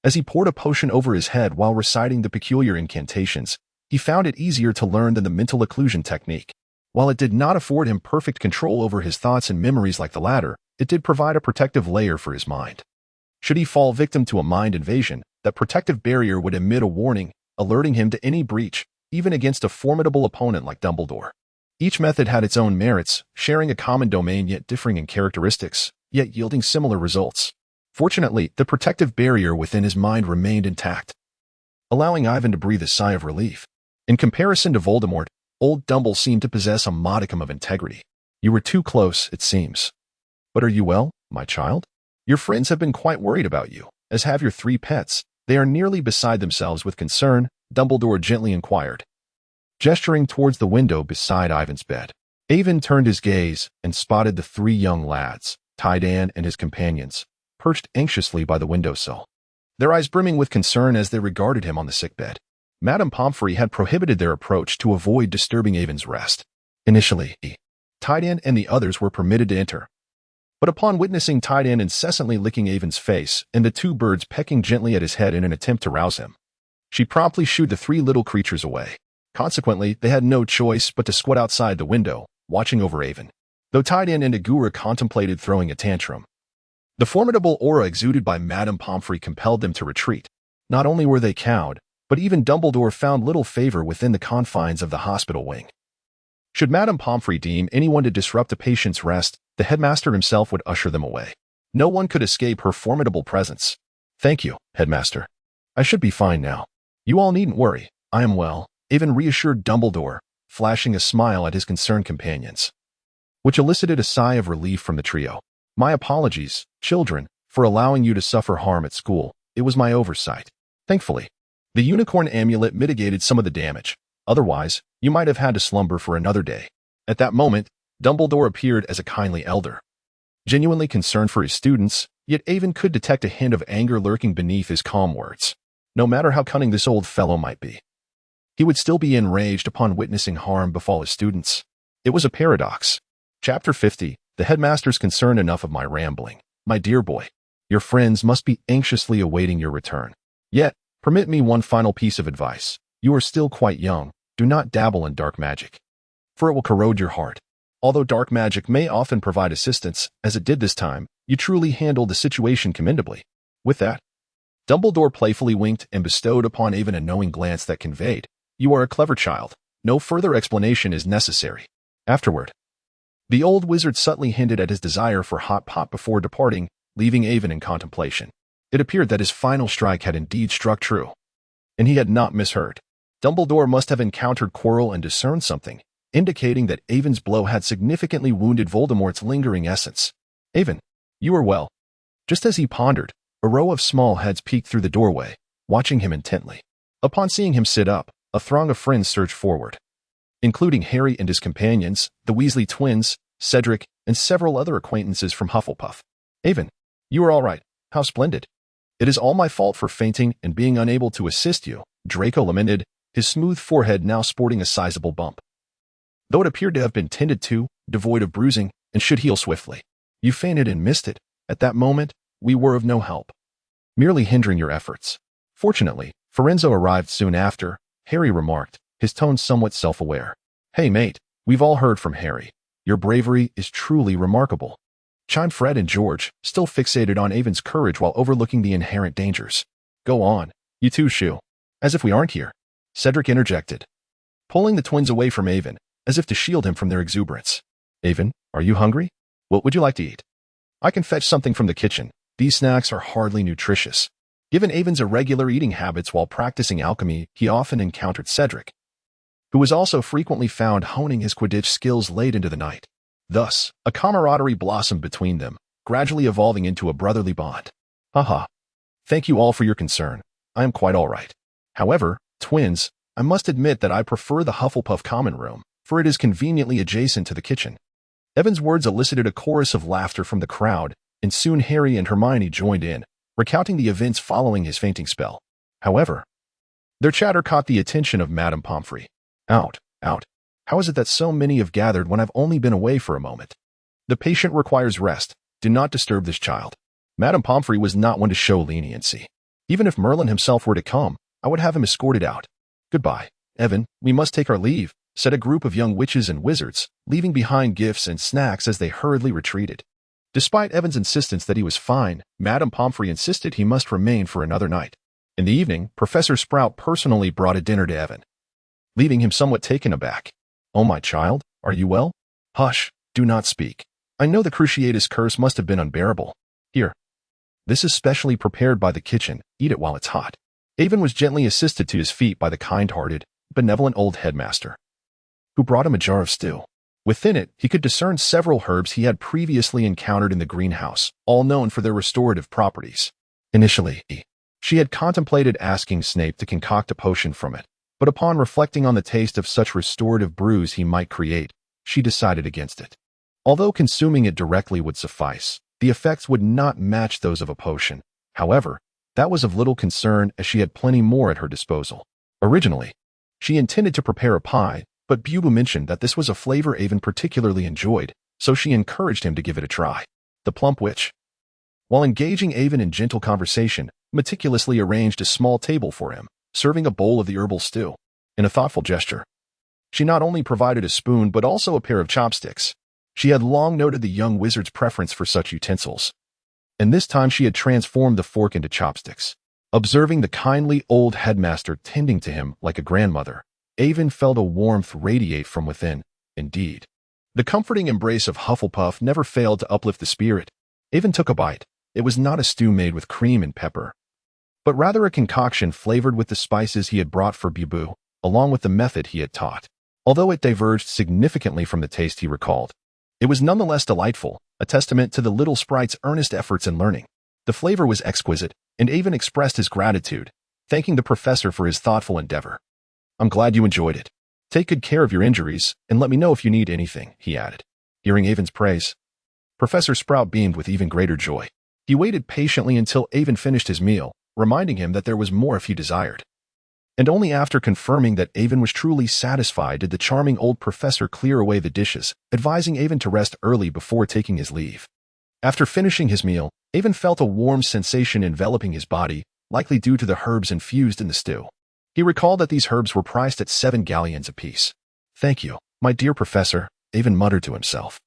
As he poured a potion over his head while reciting the peculiar incantations, he found it easier to learn than the mental occlusion technique. While it did not afford him perfect control over his thoughts and memories like the latter, it did provide a protective layer for his mind. Should he fall victim to a mind invasion, that protective barrier would emit a warning, alerting him to any breach, even against a formidable opponent like Dumbledore. Each method had its own merits, sharing a common domain yet differing in characteristics, yet yielding similar results. Fortunately, the protective barrier within his mind remained intact, allowing Ivan to breathe a sigh of relief. In comparison to Voldemort, old Dumble seemed to possess a modicum of integrity. You were too close, it seems. But are you well, my child? Your friends have been quite worried about you, as have your 3 pets. They are nearly beside themselves with concern, Dumbledore gently inquired, gesturing towards the window beside Ivan's bed. Ivan turned his gaze and spotted the 3 young lads, Diagon and his companions, perched anxiously by the windowsill, their eyes brimming with concern as they regarded him on the sickbed. Madame Pomfrey had prohibited their approach to avoid disturbing Ivan's rest. Initially, Diagon and the others were permitted to enter. But upon witnessing Diagon incessantly licking Ivan's face and the 2 birds pecking gently at his head in an attempt to rouse him, she promptly shooed the 3 little creatures away. Consequently, they had no choice but to squat outside the window, watching over Ivan, though Diagon and Agura contemplated throwing a tantrum. The formidable aura exuded by Madame Pomfrey compelled them to retreat. Not only were they cowed, but even Dumbledore found little favor within the confines of the hospital wing. Should Madame Pomfrey deem anyone to disrupt a patient's rest, the headmaster himself would usher them away. No one could escape her formidable presence. Thank you, headmaster. I should be fine now. You all needn't worry. I am well, Ivan reassured Dumbledore, flashing a smile at his concerned companions, which elicited a sigh of relief from the trio. My apologies, children, for allowing you to suffer harm at school. It was my oversight. Thankfully, the unicorn amulet mitigated some of the damage. Otherwise, you might have had to slumber for another day. At that moment, Dumbledore appeared as a kindly elder, genuinely concerned for his students, yet Ivan could detect a hint of anger lurking beneath his calm words. No matter how cunning this old fellow might be, he would still be enraged upon witnessing harm befall his students. It was a paradox. Chapter 50, The Headmaster's Concerned Enough of my rambling. My dear boy, your friends must be anxiously awaiting your return. Yet, permit me one final piece of advice. You are still quite young. Do not dabble in dark magic, for it will corrode your heart. Although dark magic may often provide assistance, as it did this time, you truly handled the situation commendably. With that, Dumbledore playfully winked and bestowed upon Ivan a knowing glance that conveyed, you are a clever child. No further explanation is necessary. Afterward, the old wizard subtly hinted at his desire for hot pop before departing, leaving Ivan in contemplation. It appeared that his final strike had indeed struck true, and he had not misheard. Dumbledore must have encountered Quirrell and discerned something, indicating that Ivan's blow had significantly wounded Voldemort's lingering essence. Ivan, you are well. Just as he pondered, a row of small heads peeked through the doorway, watching him intently. Upon seeing him sit up, a throng of friends surged forward, including Harry and his companions, the Weasley twins, Cedric, and several other acquaintances from Hufflepuff. Ivan, you are all right. How splendid. It is all my fault for fainting and being unable to assist you, Draco lamented, his smooth forehead now sporting a sizable bump, though it appeared to have been tended to, devoid of bruising, and should heal swiftly. You fainted and missed it. At that moment, we were of no help, merely hindering your efforts. Fortunately, Firenzo arrived soon after, Harry remarked, his tone somewhat self-aware. Hey mate, we've all heard from Harry. Your bravery is truly remarkable, chimed Fred and George, still fixated on Avon's courage while overlooking the inherent dangers. Go on, you two shoo. As if we aren't here, Cedric interjected, pulling the twins away from Avon, as if to shield him from their exuberance. Avon, are you hungry? What would you like to eat? I can fetch something from the kitchen. These snacks are hardly nutritious. Given Avon's irregular eating habits while practicing alchemy, he often encountered Cedric, who was also frequently found honing his Quidditch skills late into the night. Thus, a camaraderie blossomed between them, gradually evolving into a brotherly bond. Haha. Thank you all for your concern. I am quite all right. However, twins, I must admit that I prefer the Hufflepuff common room, for it is conveniently adjacent to the kitchen. Evan's words elicited a chorus of laughter from the crowd, and soon Harry and Hermione joined in, recounting the events following his fainting spell. However, their chatter caught the attention of Madame Pomfrey. Out. How is it that so many have gathered when I've only been away for a moment? The patient requires rest. Do not disturb this child. Madame Pomfrey was not one to show leniency. Even if Merlin himself were to come, I would have him escorted out. Goodbye, Evan, we must take our leave, said a group of young witches and wizards, leaving behind gifts and snacks as they hurriedly retreated. Despite Evan's insistence that he was fine, Madame Pomfrey insisted he must remain for another night. In the evening, Professor Sprout personally brought a dinner to Evan, leaving him somewhat taken aback. Oh, my child, are you well? Hush, do not speak. I know the Cruciatus curse must have been unbearable. Here. This is specially prepared by the kitchen. Eat it while it's hot. Avon was gently assisted to his feet by the kind-hearted, benevolent old headmaster, who brought him a jar of stew. Within it, he could discern several herbs he had previously encountered in the greenhouse, all known for their restorative properties. Initially, she had contemplated asking Snape to concoct a potion from it, but upon reflecting on the taste of such restorative brews he might create, she decided against it. Although consuming it directly would suffice, the effects would not match those of a potion. However, that was of little concern as she had plenty more at her disposal. Originally, she intended to prepare a pie, but Bubu mentioned that this was a flavor Avon particularly enjoyed, so she encouraged him to give it a try. The plump witch, while engaging Avon in gentle conversation, meticulously arranged a small table for him, serving a bowl of the herbal stew. In a thoughtful gesture, she not only provided a spoon but also a pair of chopsticks. She had long noted the young wizard's preference for such utensils, and this time she had transformed the fork into chopsticks. Observing the kindly old headmaster tending to him like a grandmother, Avon felt a warmth radiate from within. Indeed, the comforting embrace of Hufflepuff never failed to uplift the spirit. Avon took a bite. It was not a stew made with cream and pepper, but rather a concoction flavored with the spices he had brought for Bubu, along with the method he had taught. Although it diverged significantly from the taste he recalled, it was nonetheless delightful, a testament to the little sprite's earnest efforts in learning. The flavor was exquisite, and Avon expressed his gratitude, thanking the professor for his thoughtful endeavor. I'm glad you enjoyed it. Take good care of your injuries, and let me know if you need anything, he added. Hearing Avon's praise, Professor Sprout beamed with even greater joy. He waited patiently until Avon finished his meal, reminding him that there was more if he desired. And only after confirming that Avon was truly satisfied did the charming old professor clear away the dishes, advising Avon to rest early before taking his leave. After finishing his meal, Avon felt a warm sensation enveloping his body, likely due to the herbs infused in the stew. He recalled that these herbs were priced at 7 galleons apiece. Thank you, my dear professor, Avon muttered to himself.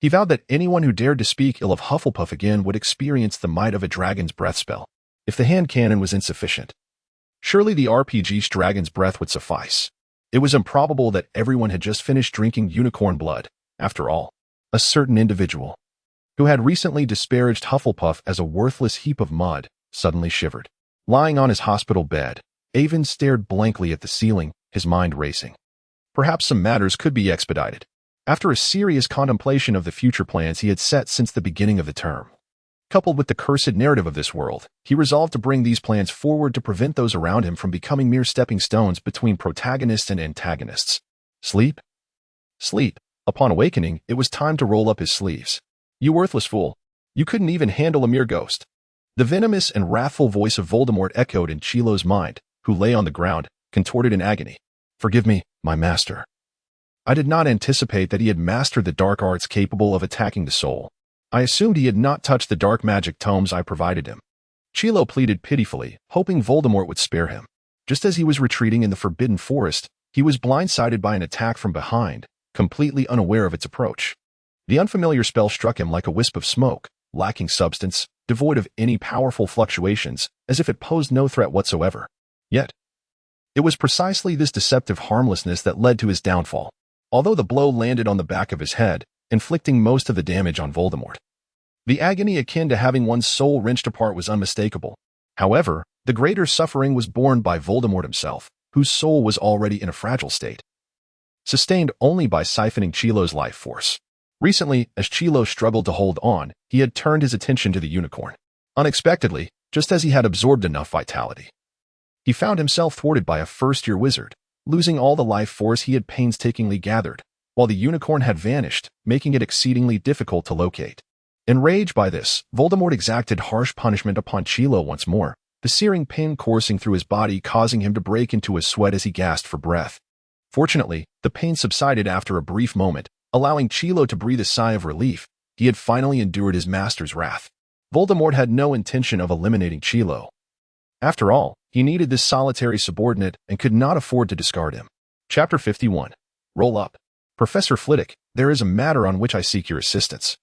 He vowed that anyone who dared to speak ill of Hufflepuff again would experience the might of a dragon's breath spell. If the hand cannon was insufficient, surely the RPG's dragon's breath would suffice. It was improbable that everyone had just finished drinking unicorn blood. After all, a certain individual, who had recently disparaged Hufflepuff as a worthless heap of mud, suddenly shivered. Lying on his hospital bed, Avon stared blankly at the ceiling, his mind racing. Perhaps some matters could be expedited. After a serious contemplation of the future plans he had set since the beginning of the term, coupled with the cursed narrative of this world, he resolved to bring these plans forward to prevent those around him from becoming mere stepping stones between protagonists and antagonists. Sleep? Sleep. Upon awakening, it was time to roll up his sleeves. You worthless fool. You couldn't even handle a mere ghost. The venomous and wrathful voice of Voldemort echoed in Chilo's mind, who lay on the ground, contorted in agony. Forgive me, my master. I did not anticipate that he had mastered the dark arts capable of attacking the soul. I assumed he had not touched the dark magic tomes I provided him. Chilo pleaded pitifully, hoping Voldemort would spare him. Just as he was retreating in the Forbidden Forest, he was blindsided by an attack from behind, completely unaware of its approach. The unfamiliar spell struck him like a wisp of smoke, lacking substance, devoid of any powerful fluctuations, as if it posed no threat whatsoever. Yet, it was precisely this deceptive harmlessness that led to his downfall, although the blow landed on the back of his head, inflicting most of the damage on Voldemort. The agony akin to having one's soul wrenched apart was unmistakable. However, the greater suffering was borne by Voldemort himself, whose soul was already in a fragile state, sustained only by siphoning Chilo's life force. Recently, as Chilo struggled to hold on, he had turned his attention to the unicorn. Unexpectedly, just as he had absorbed enough vitality, he found himself thwarted by a first-year wizard, losing all the life force he had painstakingly gathered, while the unicorn had vanished, making it exceedingly difficult to locate. Enraged by this, Voldemort exacted harsh punishment upon Chilo once more, the searing pain coursing through his body causing him to break into a sweat as he gasped for breath. Fortunately, the pain subsided after a brief moment, allowing Chilo to breathe a sigh of relief. He had finally endured his master's wrath. Voldemort had no intention of eliminating Chilo. After all, he needed this solitary subordinate and could not afford to discard him. Chapter 51. Roll up. Professor Flitwick, there is a matter on which I seek your assistance.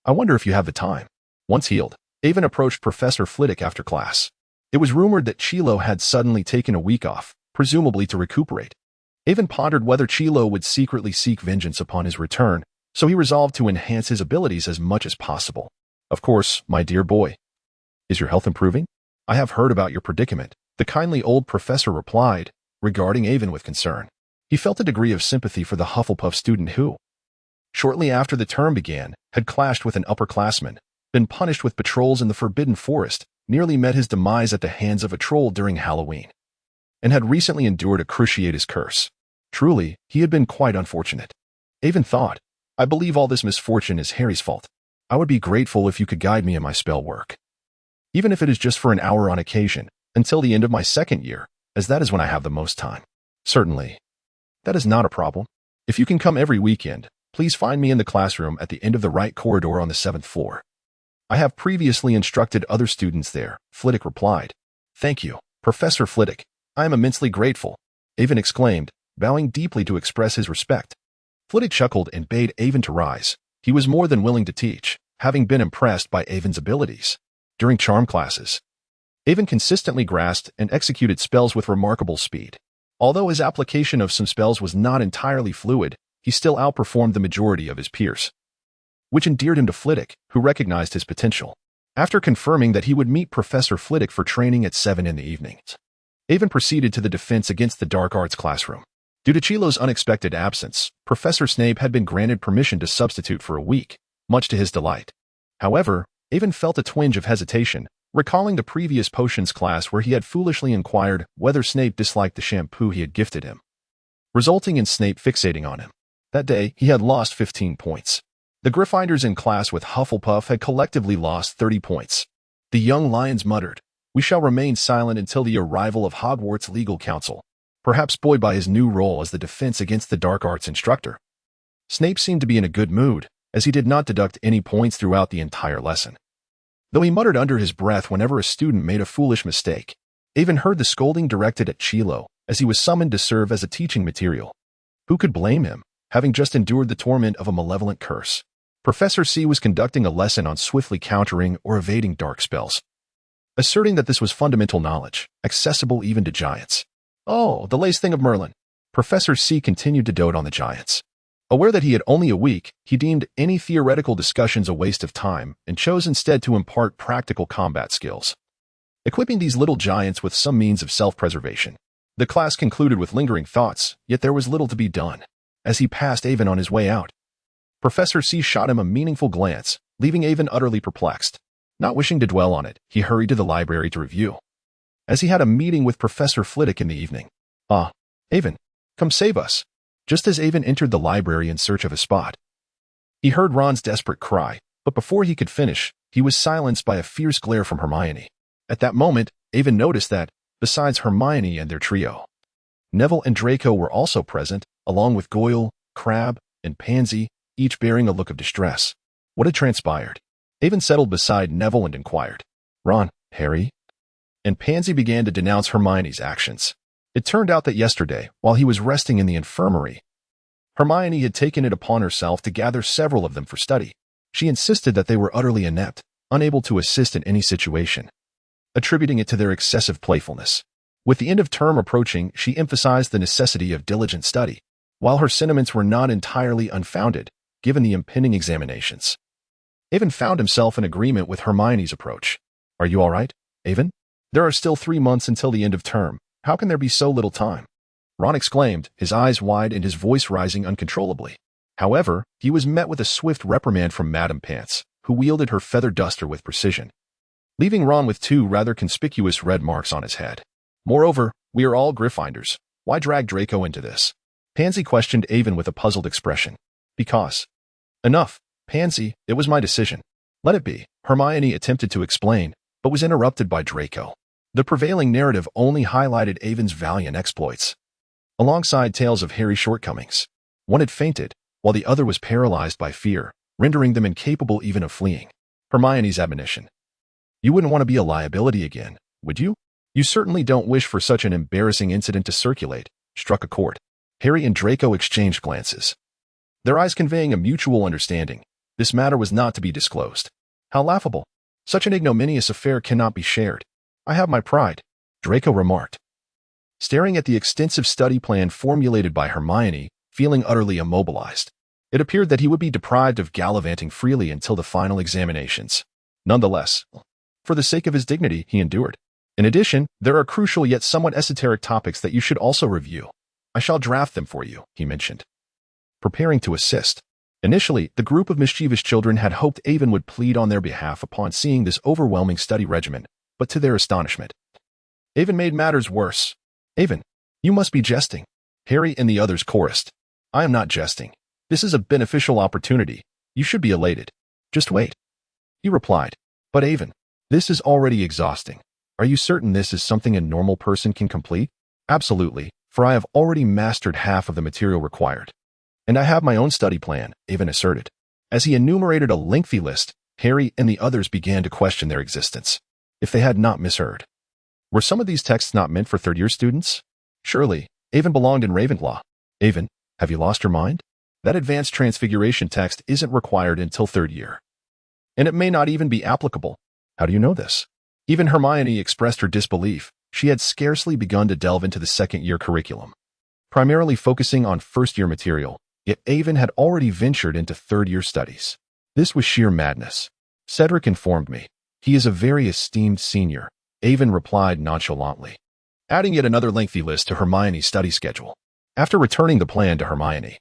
I wonder if you have the time. Once healed, Avon approached Professor Flitwick after class. It was rumored that Chilo had suddenly taken a week off, presumably to recuperate. Avon pondered whether Chilo would secretly seek vengeance upon his return, so he resolved to enhance his abilities as much as possible. Of course, my dear boy. Is your health improving? I have heard about your predicament, the kindly old professor replied, regarding Avon with concern. He felt a degree of sympathy for the Hufflepuff student who, shortly after the term began, had clashed with an upperclassman, been punished with patrols in the Forbidden Forest, nearly met his demise at the hands of a troll during Halloween, and had recently endured a cruciatus curse. Truly, he had been quite unfortunate. Avon thought, I believe all this misfortune is Harry's fault. I would be grateful if you could guide me in my spell work, even if it is just for an hour on occasion, until the end of my second year, as that is when I have the most time. Certainly. That is not a problem. If you can come every weekend, please find me in the classroom at the end of the right corridor on the 7th floor. I have previously instructed other students there, Flitwick replied. Thank you, Professor Flitwick. I am immensely grateful, Avon exclaimed, bowing deeply to express his respect. Flitwick chuckled and bade Avon to rise. He was more than willing to teach, having been impressed by Avon's abilities. During charm classes, Avon consistently grasped and executed spells with remarkable speed. Although his application of some spells was not entirely fluid, he still outperformed the majority of his peers, which endeared him to Flitwick, who recognized his potential. After confirming that he would meet Professor Flitwick for training at 7 in the evening, Avon proceeded to the defense against the dark arts classroom. Due to Chilo's unexpected absence, Professor Snape had been granted permission to substitute for a week, much to his delight. However, Avon felt a twinge of hesitation, recalling the previous potions class where he had foolishly inquired whether Snape disliked the shampoo he had gifted him, resulting in Snape fixating on him. That day, he had lost 15 points. The Gryffindors in class with Hufflepuff had collectively lost 30 points. The young lions muttered, "We shall remain silent until the arrival of Hogwarts legal counsel," perhaps buoyed by his new role as the defense against the dark arts instructor. Snape seemed to be in a good mood, as he did not deduct any points throughout the entire lesson, though he muttered under his breath whenever a student made a foolish mistake. Avon heard the scolding directed at Chilo, as he was summoned to serve as a teaching material. Who could blame him, having just endured the torment of a malevolent curse? Professor C was conducting a lesson on swiftly countering or evading dark spells, asserting that this was fundamental knowledge, accessible even to giants. Oh, the lace thing of Merlin. Professor C continued to dote on the giants. Aware that he had only a week, he deemed any theoretical discussions a waste of time and chose instead to impart practical combat skills, equipping these little giants with some means of self-preservation. The class concluded with lingering thoughts, yet there was little to be done. As he passed Avon on his way out, Professor C shot him a meaningful glance, leaving Avon utterly perplexed. Not wishing to dwell on it, he hurried to the library to review, as he had a meeting with Professor Flitwick in the evening. Ah, Avon, come save us. Just as Avon entered the library in search of a spot, he heard Ron's desperate cry, but before he could finish, he was silenced by a fierce glare from Hermione. At that moment, Avon noticed that, besides Hermione and their trio, Neville and Draco were also present, along with Goyle, Crabbe, and Pansy, each bearing a look of distress. What had transpired? Avon settled beside Neville and inquired. Ron, Harry? And Pansy began to denounce Hermione's actions. It turned out that yesterday, while he was resting in the infirmary, Hermione had taken it upon herself to gather several of them for study. She insisted that they were utterly inept, unable to assist in any situation, attributing it to their excessive playfulness. With the end of term approaching, she emphasized the necessity of diligent study, while her sentiments were not entirely unfounded, given the impending examinations. Avon found himself in agreement with Hermione's approach. Are you all right, Avon? There are still 3 months until the end of term. How can there be so little time? Ron exclaimed, his eyes wide and his voice rising uncontrollably. However, he was met with a swift reprimand from Madame Pants, who wielded her feather duster with precision, leaving Ron with 2 rather conspicuous red marks on his head. Moreover, we are all Gryffindors. Why drag Draco into this? Pansy questioned Avon with a puzzled expression. Because. Enough, Pansy, it was my decision. Let it be, Hermione attempted to explain, but was interrupted by Draco. The prevailing narrative only highlighted Avon's valiant exploits, alongside tales of Harry's shortcomings. One had fainted, while the other was paralyzed by fear, rendering them incapable even of fleeing. Hermione's admonition. You wouldn't want to be a liability again, would you? You certainly don't wish for such an embarrassing incident to circulate, struck a chord. Harry and Draco exchanged glances, their eyes conveying a mutual understanding. This matter was not to be disclosed. How laughable. Such an ignominious affair cannot be shared. I have my pride, Draco remarked, staring at the extensive study plan formulated by Hermione, feeling utterly immobilized. It appeared that he would be deprived of gallivanting freely until the final examinations. Nonetheless, for the sake of his dignity, he endured. In addition, there are crucial yet somewhat esoteric topics that you should also review. I shall draft them for you, he mentioned, preparing to assist. Initially, the group of mischievous children had hoped Avon would plead on their behalf upon seeing this overwhelming study regimen, but to their astonishment, Avon made matters worse. Avon, you must be jesting. Harry and the others chorused. I am not jesting. This is a beneficial opportunity. You should be elated. Just wait. He replied. But Avon, this is already exhausting. Are you certain this is something a normal person can complete? Absolutely, for I have already mastered half of the material required. And I have my own study plan, Avon asserted. As he enumerated a lengthy list, Harry and the others began to question their existence. If they had not misheard. Were some of these texts not meant for third-year students? Surely, Avon belonged in Ravenclaw. Avon, have you lost your mind? That advanced transfiguration text isn't required until third year. And it may not even be applicable. How do you know this? Even Hermione expressed her disbelief. She had scarcely begun to delve into the second-year curriculum, primarily focusing on first-year material, yet Avon had already ventured into third-year studies. This was sheer madness. Cedric informed me. He is a very esteemed senior, Avon replied nonchalantly, adding yet another lengthy list to Hermione's study schedule. After returning the plan to Hermione,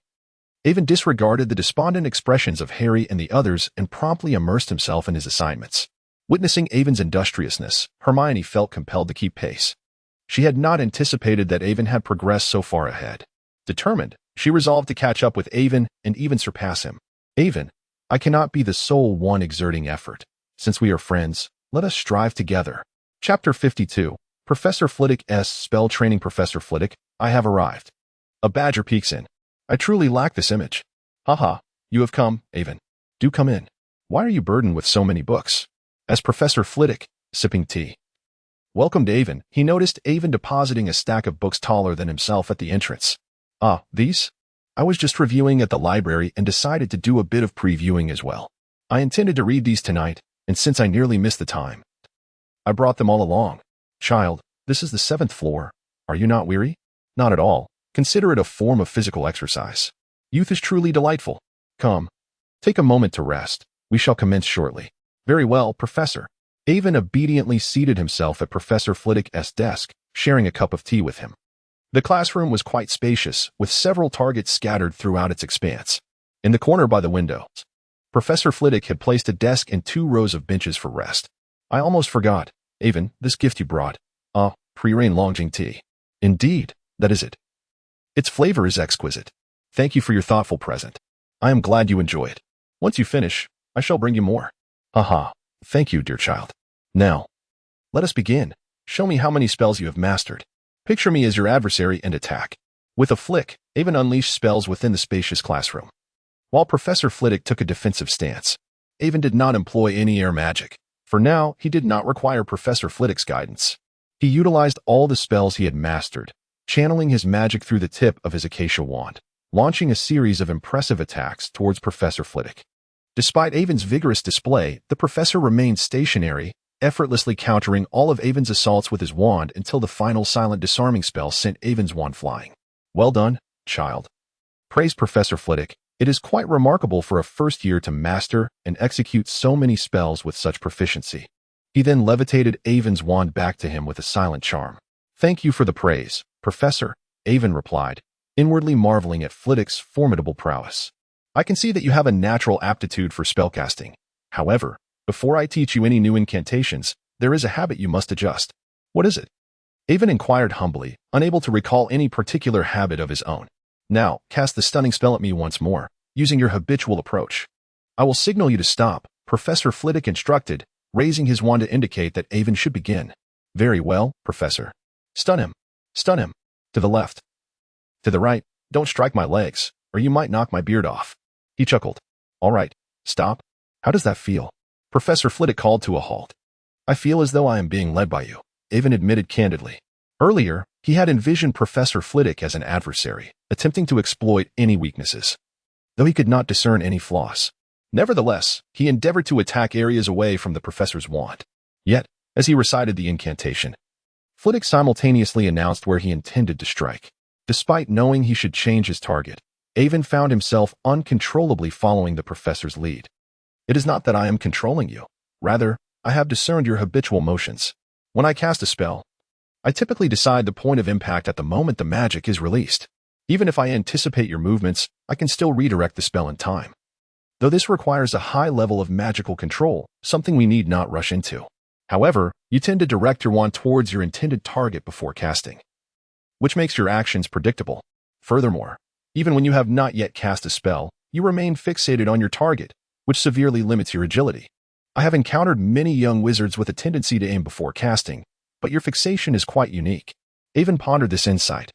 Avon disregarded the despondent expressions of Harry and the others and promptly immersed himself in his assignments. Witnessing Avon's industriousness, Hermione felt compelled to keep pace. She had not anticipated that Avon had progressed so far ahead. Determined, she resolved to catch up with Avon and even surpass him. Avon, I cannot be the sole one exerting effort. Since we are friends, let us strive together. Chapter 52. Professor Flitwick's spell training. Professor Flitwick, I have arrived. A badger peeks in. I truly lack this image. Haha, you have come, Avon. Do come in. Why are you burdened with so many books? As Professor Flitwick, sipping tea, welcomed Avon, he noticed Avon depositing a stack of books taller than himself at the entrance. Ah, these? I was just reviewing at the library and decided to do a bit of previewing as well. I intended to read these tonight, and since I nearly missed the time, I brought them all along. Child, this is the 7th floor. Are you not weary? Not at all. Consider it a form of physical exercise. Youth is truly delightful. Come, take a moment to rest. We shall commence shortly. Very well, Professor. Avon obediently seated himself at Professor Flitwick's desk, sharing a cup of tea with him. The classroom was quite spacious, with several targets scattered throughout its expanse. In the corner by the window, Professor Flitwick had placed a desk and 2 rows of benches for rest. I almost forgot, Avon, this gift you brought. Pre-rain Longjing tea. Indeed, that is it. Its flavor is exquisite. Thank you for your thoughtful present. I am glad you enjoy it. Once you finish, I shall bring you more. Haha, thank you, dear child. Now, let us begin. Show me how many spells you have mastered. Picture me as your adversary and attack. With a flick, Avon unleashed spells within the spacious classroom, while Professor Flitwick took a defensive stance. Avon did not employ any air magic. For now, he did not require Professor Flitwick's guidance. He utilized all the spells he had mastered, channeling his magic through the tip of his acacia wand, launching a series of impressive attacks towards Professor Flitwick. Despite Avon's vigorous display, the professor remained stationary, effortlessly countering all of Avon's assaults with his wand until the final silent disarming spell sent Avon's wand flying. "Well done, child," praised Professor Flitwick. "It is quite remarkable for a first year to master and execute so many spells with such proficiency." He then levitated Avon's wand back to him with a silent charm. "Thank you for the praise, Professor," Avon replied, inwardly marveling at Flitwick's formidable prowess. "I can see that you have a natural aptitude for spellcasting. However, before I teach you any new incantations, there is a habit you must adjust." "What is it?" Avon inquired humbly, unable to recall any particular habit of his own. "Now, cast the stunning spell at me once more, using your habitual approach." "I will signal you to stop," Professor Flitwick instructed, raising his wand to indicate that Avon should begin. "Very well, Professor. Stun him. Stun him. To the left. To the right. Don't strike my legs, or you might knock my beard off." He chuckled. "All right. Stop. How does that feel?" Professor Flitwick called to a halt. "I feel as though I am being led by you," Avon admitted candidly. Earlier, he had envisioned Professor Flitwick as an adversary, attempting to exploit any weaknesses, though he could not discern any flaws. Nevertheless, he endeavored to attack areas away from the professor's wand. Yet, as he recited the incantation, Flitwick simultaneously announced where he intended to strike. Despite knowing he should change his target, Avon found himself uncontrollably following the professor's lead. "It is not that I am controlling you. Rather, I have discerned your habitual motions. When I cast a spell, I typically decide the point of impact at the moment the magic is released. Even if I anticipate your movements, I can still redirect the spell in time. Though this requires a high level of magical control, something we need not rush into. However, you tend to direct your wand towards your intended target before casting, which makes your actions predictable. Furthermore, even when you have not yet cast a spell, you remain fixated on your target, which severely limits your agility. I have encountered many young wizards with a tendency to aim before casting, but your fixation is quite unique." Avon pondered this insight,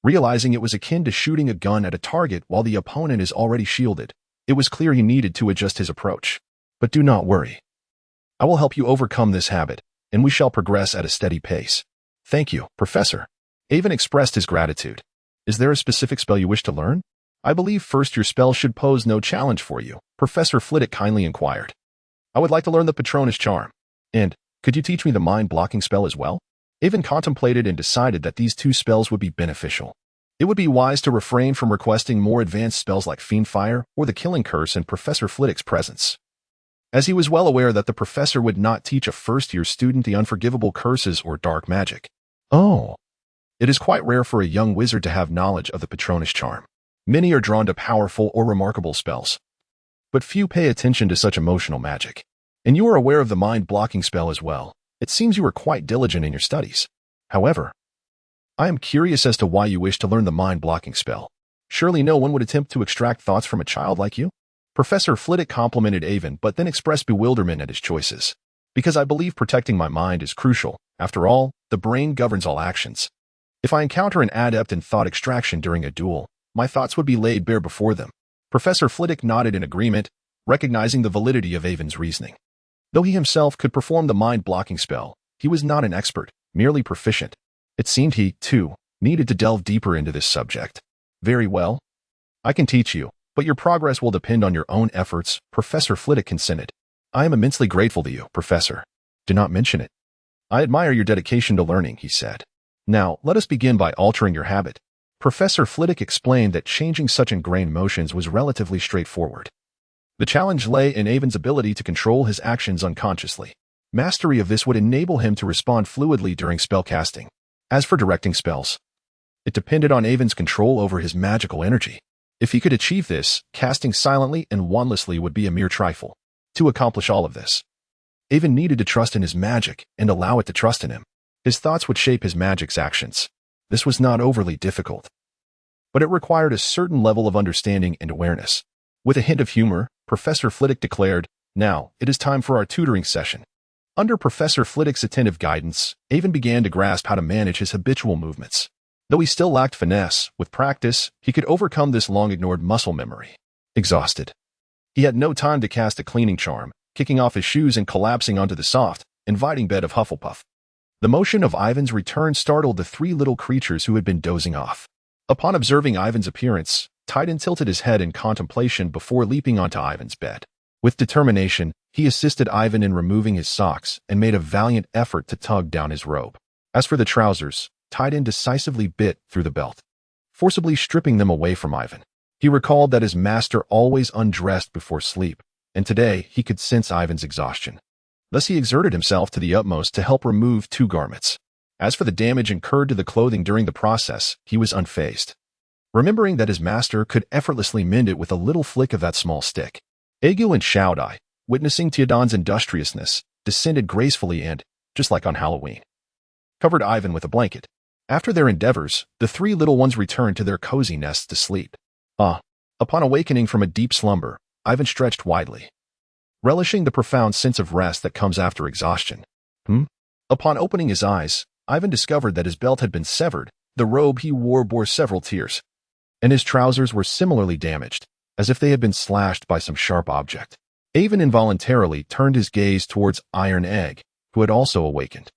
realizing it was akin to shooting a gun at a target while the opponent is already shielded. It was clear he needed to adjust his approach. "But do not worry. I will help you overcome this habit, and we shall progress at a steady pace." "Thank you, Professor." Avon expressed his gratitude. "Is there a specific spell you wish to learn?" "I believe first your spell should pose no challenge for you," Professor Flitwick kindly inquired. "I would like to learn the Patronus Charm. And, could you teach me the mind-blocking spell as well?" Avon contemplated and decided that these two spells would be beneficial. It would be wise to refrain from requesting more advanced spells like Fiendfire or the Killing Curse in Professor Flitwick's presence, as he was well aware that the professor would not teach a first-year student the unforgivable curses or dark magic. "Oh, it is quite rare for a young wizard to have knowledge of the Patronus Charm. Many are drawn to powerful or remarkable spells, but few pay attention to such emotional magic. And you are aware of the mind-blocking spell as well. It seems you are quite diligent in your studies. However, I am curious as to why you wish to learn the mind-blocking spell. Surely no one would attempt to extract thoughts from a child like you?" Professor Flitwick complimented Avon, but then expressed bewilderment at his choices. "Because I believe protecting my mind is crucial. After all, the brain governs all actions. If I encounter an adept in thought extraction during a duel, my thoughts would be laid bare before them." Professor Flitwick nodded in agreement, recognizing the validity of Avon's reasoning. Though he himself could perform the mind-blocking spell, he was not an expert, merely proficient. It seemed he, too, needed to delve deeper into this subject. "Very well. I can teach you, but your progress will depend on your own efforts," Professor Flitwick consented. "I am immensely grateful to you, Professor." "Do not mention it. I admire your dedication to learning," he said. "Now, let us begin by altering your habit." Professor Flitwick explained that changing such ingrained motions was relatively straightforward. The challenge lay in Avon's ability to control his actions unconsciously. Mastery of this would enable him to respond fluidly during spellcasting. As for directing spells, it depended on Avon's control over his magical energy. If he could achieve this, casting silently and wandlessly would be a mere trifle. To accomplish all of this, Avon needed to trust in his magic and allow it to trust in him. His thoughts would shape his magic's actions. This was not overly difficult, but it required a certain level of understanding and awareness. With a hint of humor, Professor Flitwick declared, "Now, it is time for our tutoring session." Under Professor Flitwick's attentive guidance, Avon began to grasp how to manage his habitual movements. Though he still lacked finesse, with practice, he could overcome this long-ignored muscle memory. Exhausted, He had no time to cast a cleaning charm, kicking off his shoes and collapsing onto the soft, inviting bed of Hufflepuff. The motion of Ivan's return startled the three little creatures who had been dozing off. Upon observing Ivan's appearance, Titan tilted his head in contemplation before leaping onto Ivan's bed. With determination, he assisted Ivan in removing his socks and made a valiant effort to tug down his robe. As for the trousers, Titan decisively bit through the belt, forcibly stripping them away from Ivan. He recalled that his master always undressed before sleep, and today he could sense Ivan's exhaustion. Thus he exerted himself to the utmost to help remove two garments. As for the damage incurred to the clothing during the process, he was unfazed, remembering that his master could effortlessly mend it with a little flick of that small stick. Agu and Shaodai, witnessing Diagon's industriousness, descended gracefully and, just like on Halloween, covered Ivan with a blanket. After their endeavors, the three little ones returned to their cozy nests to sleep. Upon awakening from a deep slumber, Ivan stretched widely, relishing the profound sense of rest that comes after exhaustion. Upon opening his eyes, Ivan discovered that his belt had been severed, the robe he wore bore several tears, and his trousers were similarly damaged, as if they had been slashed by some sharp object. Ivan involuntarily turned his gaze towards Iron Egg, who had also awakened.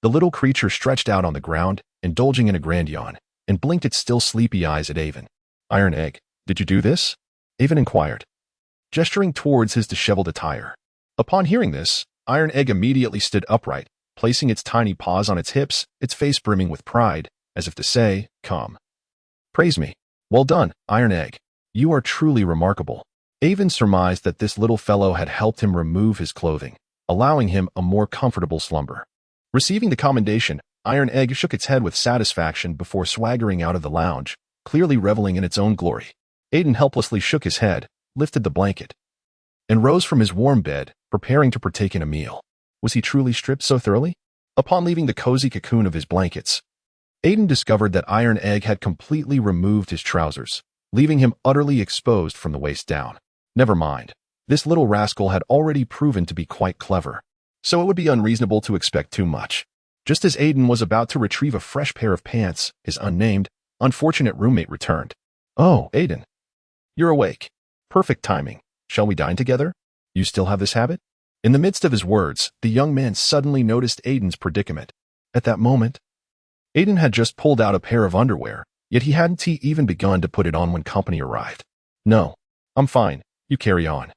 The little creature stretched out on the ground, indulging in a grand yawn, and blinked its still sleepy eyes at Ivan. "Iron Egg, did you do this?" Ivan inquired, gesturing towards his disheveled attire. Upon hearing this, Iron Egg immediately stood upright, placing its tiny paws on its hips, its face brimming with pride, as if to say, "Come. Praise me. Well done, Iron Egg. You are truly remarkable." Ivan surmised that this little fellow had helped him remove his clothing, allowing him a more comfortable slumber. Receiving the commendation, Iron Egg shook its head with satisfaction before swaggering out of the lounge, clearly reveling in its own glory. Aiden helplessly shook his head, lifted the blanket, and rose from his warm bed, preparing to partake in a meal. Was he truly stripped so thoroughly? Upon leaving the cozy cocoon of his blankets, Aiden discovered that Iron Egg had completely removed his trousers, leaving him utterly exposed from the waist down. Never mind. This little rascal had already proven to be quite clever, so it would be unreasonable to expect too much. Just as Aiden was about to retrieve a fresh pair of pants, his unnamed, unfortunate roommate returned. "Oh, Aiden. You're awake. Perfect timing. Shall we dine together? You still have this habit?" In the midst of his words, the young man suddenly noticed Aiden's predicament. At that moment, Aiden had just pulled out a pair of underwear, yet he hadn't even begun to put it on when company arrived. "No, I'm fine. You carry on.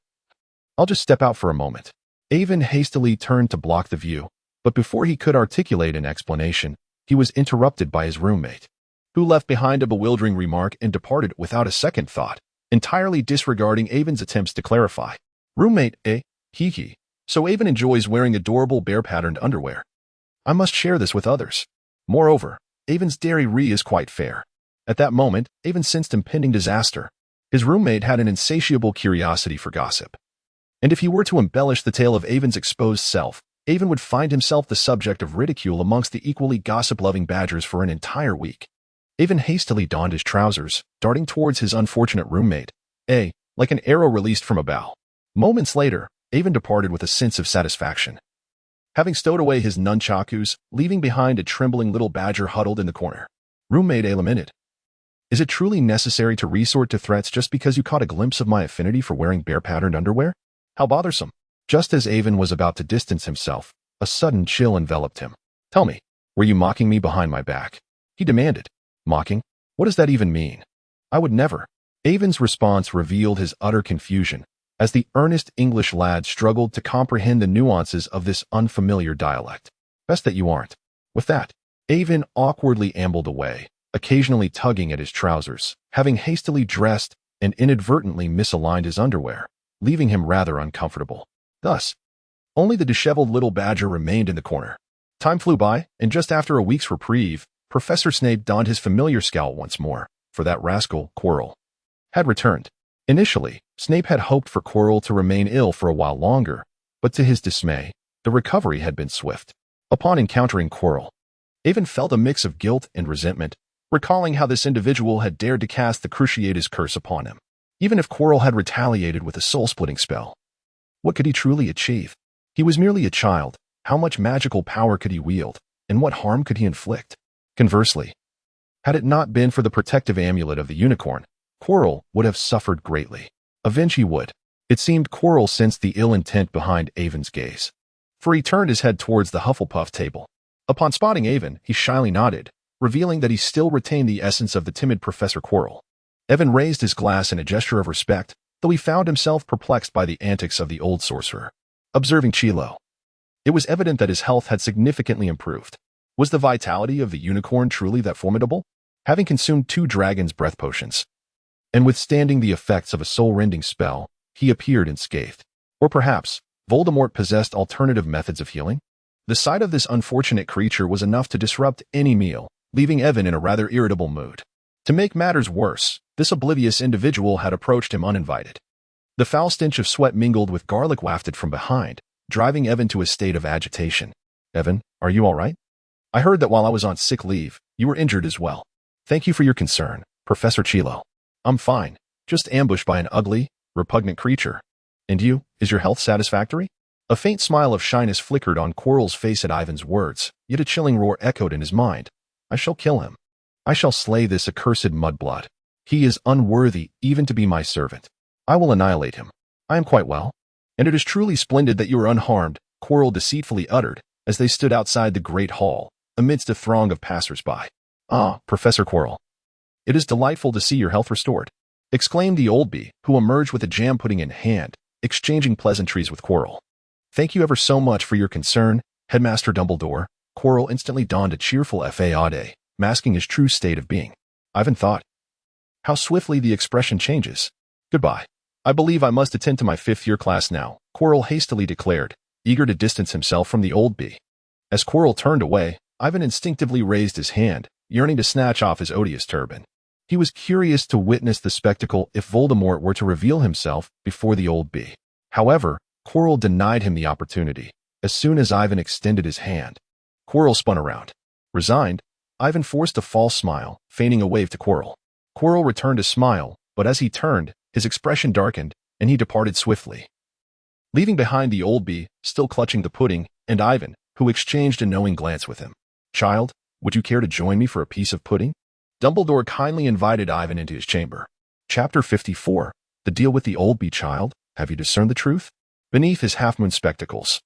I'll just step out for a moment." Aiden hastily turned to block the view, but before he could articulate an explanation, he was interrupted by his roommate, who left behind a bewildering remark and departed without a second thought, entirely disregarding Aiden's attempts to clarify. "Roommate, eh? Hee. So Aiden enjoys wearing adorable bear-patterned underwear. I must share this with others. Moreover, Aiden's dairy is quite fair." At that moment, Aiden sensed impending disaster. His roommate had an insatiable curiosity for gossip, and if he were to embellish the tale of Aiden's exposed self, Aiden would find himself the subject of ridicule amongst the equally gossip-loving badgers for an entire week. Aiden hastily donned his trousers, darting towards his unfortunate roommate, like an arrow released from a bow. Moments later, Aiden departed with a sense of satisfaction, having stowed away his nunchakus, leaving behind a trembling little badger huddled in the corner. Roommate A lamented, "Is it truly necessary to resort to threats just because you caught a glimpse of my affinity for wearing bear-patterned underwear? How bothersome." Just as Aiden was about to distance himself, a sudden chill enveloped him. "Tell me, were you mocking me behind my back?" he demanded. "Mocking? What does that even mean?" "I would never." Aiden's response revealed his utter confusion, as the earnest English lad struggled to comprehend the nuances of this unfamiliar dialect. "Best that you aren't." With that, Aiden awkwardly ambled away, occasionally tugging at his trousers, having hastily dressed and inadvertently misaligned his underwear, leaving him rather uncomfortable. Thus, only the disheveled little badger remained in the corner. Time flew by, and just after a week's reprieve, Professor Snape donned his familiar scowl once more, for that rascal, Quirrell, had returned. Initially, Snape had hoped for Quirrell to remain ill for a while longer, but to his dismay, the recovery had been swift. Upon encountering Quirrell, Aiden felt a mix of guilt and resentment, recalling how this individual had dared to cast the Cruciatus curse upon him. Even if Quirrell had retaliated with a soul-splitting spell, what could he truly achieve? He was merely a child. How much magical power could he wield, and what harm could he inflict? Conversely, had it not been for the protective amulet of the unicorn, Quirrell would have suffered greatly. Avenge he would. It seemed Quirrell sensed the ill intent behind Avon's gaze, for he turned his head towards the Hufflepuff table. Upon spotting Avon, he shyly nodded, revealing that he still retained the essence of the timid Professor Quirrell. Avon raised his glass in a gesture of respect, though he found himself perplexed by the antics of the old sorcerer. Observing Chilo, it was evident that his health had significantly improved. Was the vitality of the unicorn truly that formidable? Having consumed 2 dragon's breath potions, and withstanding the effects of a soul-rending spell, he appeared unscathed. Or perhaps, Voldemort possessed alternative methods of healing? The sight of this unfortunate creature was enough to disrupt any meal, leaving Evan in a rather irritable mood. To make matters worse, this oblivious individual had approached him uninvited. The foul stench of sweat mingled with garlic wafted from behind, driving Evan to a state of agitation. Evan, are you all right? I heard that while I was on sick leave, you were injured as well. Thank you for your concern, Professor Chilo. I'm fine, just ambushed by an ugly, repugnant creature. And you, is your health satisfactory? A faint smile of shyness flickered on Quirrell's face at Ivan's words, yet a chilling roar echoed in his mind. I shall kill him. I shall slay this accursed mudblood. He is unworthy even to be my servant. I will annihilate him. I am quite well. And it is truly splendid that you are unharmed, Quirrell deceitfully uttered, as they stood outside the great hall, amidst a throng of passers-by. Ah, Professor Quirrell. It is delightful to see your health restored, exclaimed the old bee, who emerged with a jam pudding in hand, exchanging pleasantries with Quirrell. Thank you ever so much for your concern, Headmaster Dumbledore. Quirrell instantly donned a cheerful fade, masking his true state of being. Ivan thought. How swiftly the expression changes. Goodbye. I believe I must attend to my 5th-year class now, Quirrell hastily declared, eager to distance himself from the old bee. As Quirrell turned away, Ivan instinctively raised his hand, yearning to snatch off his odious turban. He was curious to witness the spectacle if Voldemort were to reveal himself before the old bee. However, Quirrell denied him the opportunity. As soon as Ivan extended his hand, Quirrell spun around. Resigned, Ivan forced a false smile, feigning a wave to Quirrell. Quirrell returned a smile, but as he turned, his expression darkened, and he departed swiftly, leaving behind the old bee, still clutching the pudding, and Ivan, who exchanged a knowing glance with him. Child, would you care to join me for a piece of pudding? Dumbledore kindly invited Ivan into his chamber. Chapter 54. The deal with the old bee. Child, have you discerned the truth? Beneath his half-moon spectacles,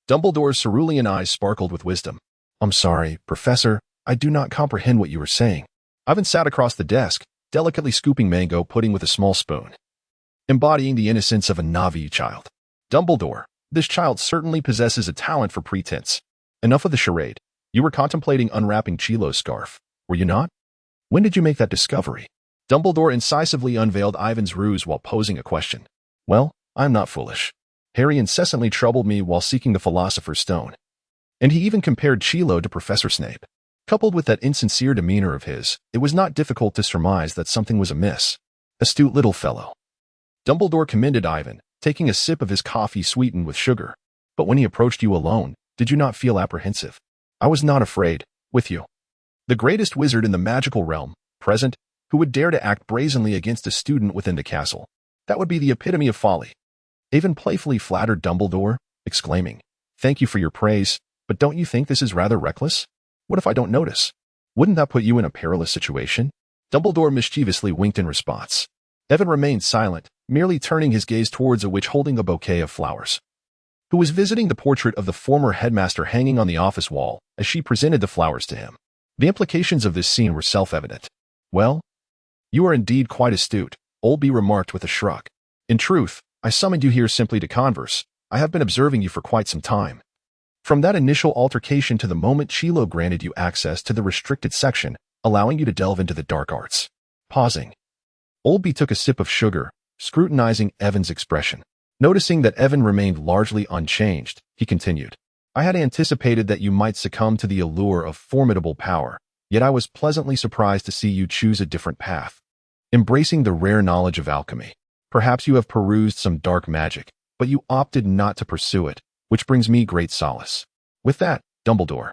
Dumbledore's cerulean eyes sparkled with wisdom. I'm sorry, Professor, I do not comprehend what you are saying. Ivan sat across the desk, delicately scooping mango pudding with a small spoon, embodying the innocence of a Navi child. Dumbledore, this child certainly possesses a talent for pretense. Enough of the charade. You were contemplating unwrapping Chilo's scarf, were you not? When did you make that discovery? Dumbledore incisively unveiled Ivan's ruse while posing a question. Well, I'm not foolish. Harry incessantly troubled me while seeking the Philosopher's Stone. And he even compared Chilo to Professor Snape. Coupled with that insincere demeanor of his, it was not difficult to surmise that something was amiss. Astute little fellow. Dumbledore commended Ivan, taking a sip of his coffee sweetened with sugar. But when he approached you alone, did you not feel apprehensive? I was not afraid, with you. The greatest wizard in the magical realm, present, who would dare to act brazenly against a student within the castle. That would be the epitome of folly. Avon playfully flattered Dumbledore, exclaiming, Thank you for your praise, but don't you think this is rather reckless? What if I don't notice? Wouldn't that put you in a perilous situation? Dumbledore mischievously winked in response. Evan remained silent, merely turning his gaze towards a witch holding a bouquet of flowers, who was visiting the portrait of the former headmaster hanging on the office wall as she presented the flowers to him. The implications of this scene were self-evident. Well, you are indeed quite astute, Olby remarked with a shrug. In truth, I summoned you here simply to converse. I have been observing you for quite some time. From that initial altercation to the moment Chilo granted you access to the restricted section, allowing you to delve into the dark arts. Pausing, Olby took a sip of sugar, scrutinizing Evan's expression. Noticing that Evan remained largely unchanged, he continued. I had anticipated that you might succumb to the allure of formidable power, yet I was pleasantly surprised to see you choose a different path. Embracing the rare knowledge of alchemy. Perhaps you have perused some dark magic, but you opted not to pursue it, which brings me great solace. With that, Dumbledore,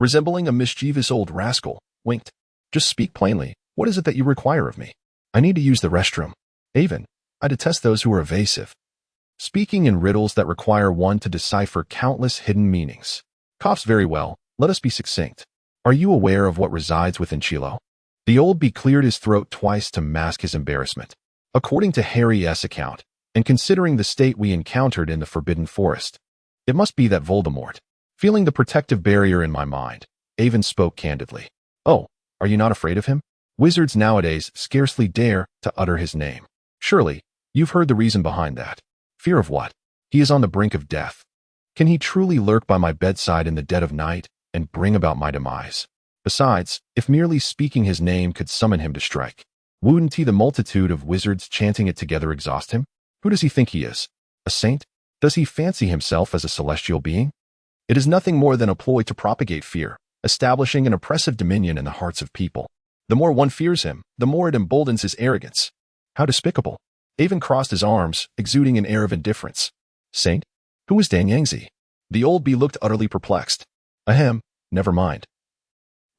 resembling a mischievous old rascal, winked. Just speak plainly, what is it that you require of me? I need to use the restroom. Avon, I detest those who are evasive, speaking in riddles that require one to decipher countless hidden meanings. Coughs very well, let us be succinct. Are you aware of what resides within Chilo? The old bee cleared his throat twice to mask his embarrassment. According to Harry S. account, And considering the state we encountered in the Forbidden Forest, it must be that Voldemort. Feeling the protective barrier in my mind, Avon spoke candidly. Oh, are you not afraid of him? Wizards nowadays scarcely dare to utter his name. Surely, you've heard the reason behind that. Fear of what? He is on the brink of death. Can he truly lurk by my bedside in the dead of night and bring about my demise? Besides, if merely speaking his name could summon him to strike, wouldn't the multitude of wizards chanting it together exhaust him? Who does he think he is? A saint? Does he fancy himself as a celestial being? It is nothing more than a ploy to propagate fear, establishing an oppressive dominion in the hearts of people. The more one fears him, the more it emboldens his arrogance. How despicable. Avon crossed his arms, exuding an air of indifference. Saint? Who is Dang Yangzi? The old bee looked utterly perplexed. Ahem, never mind.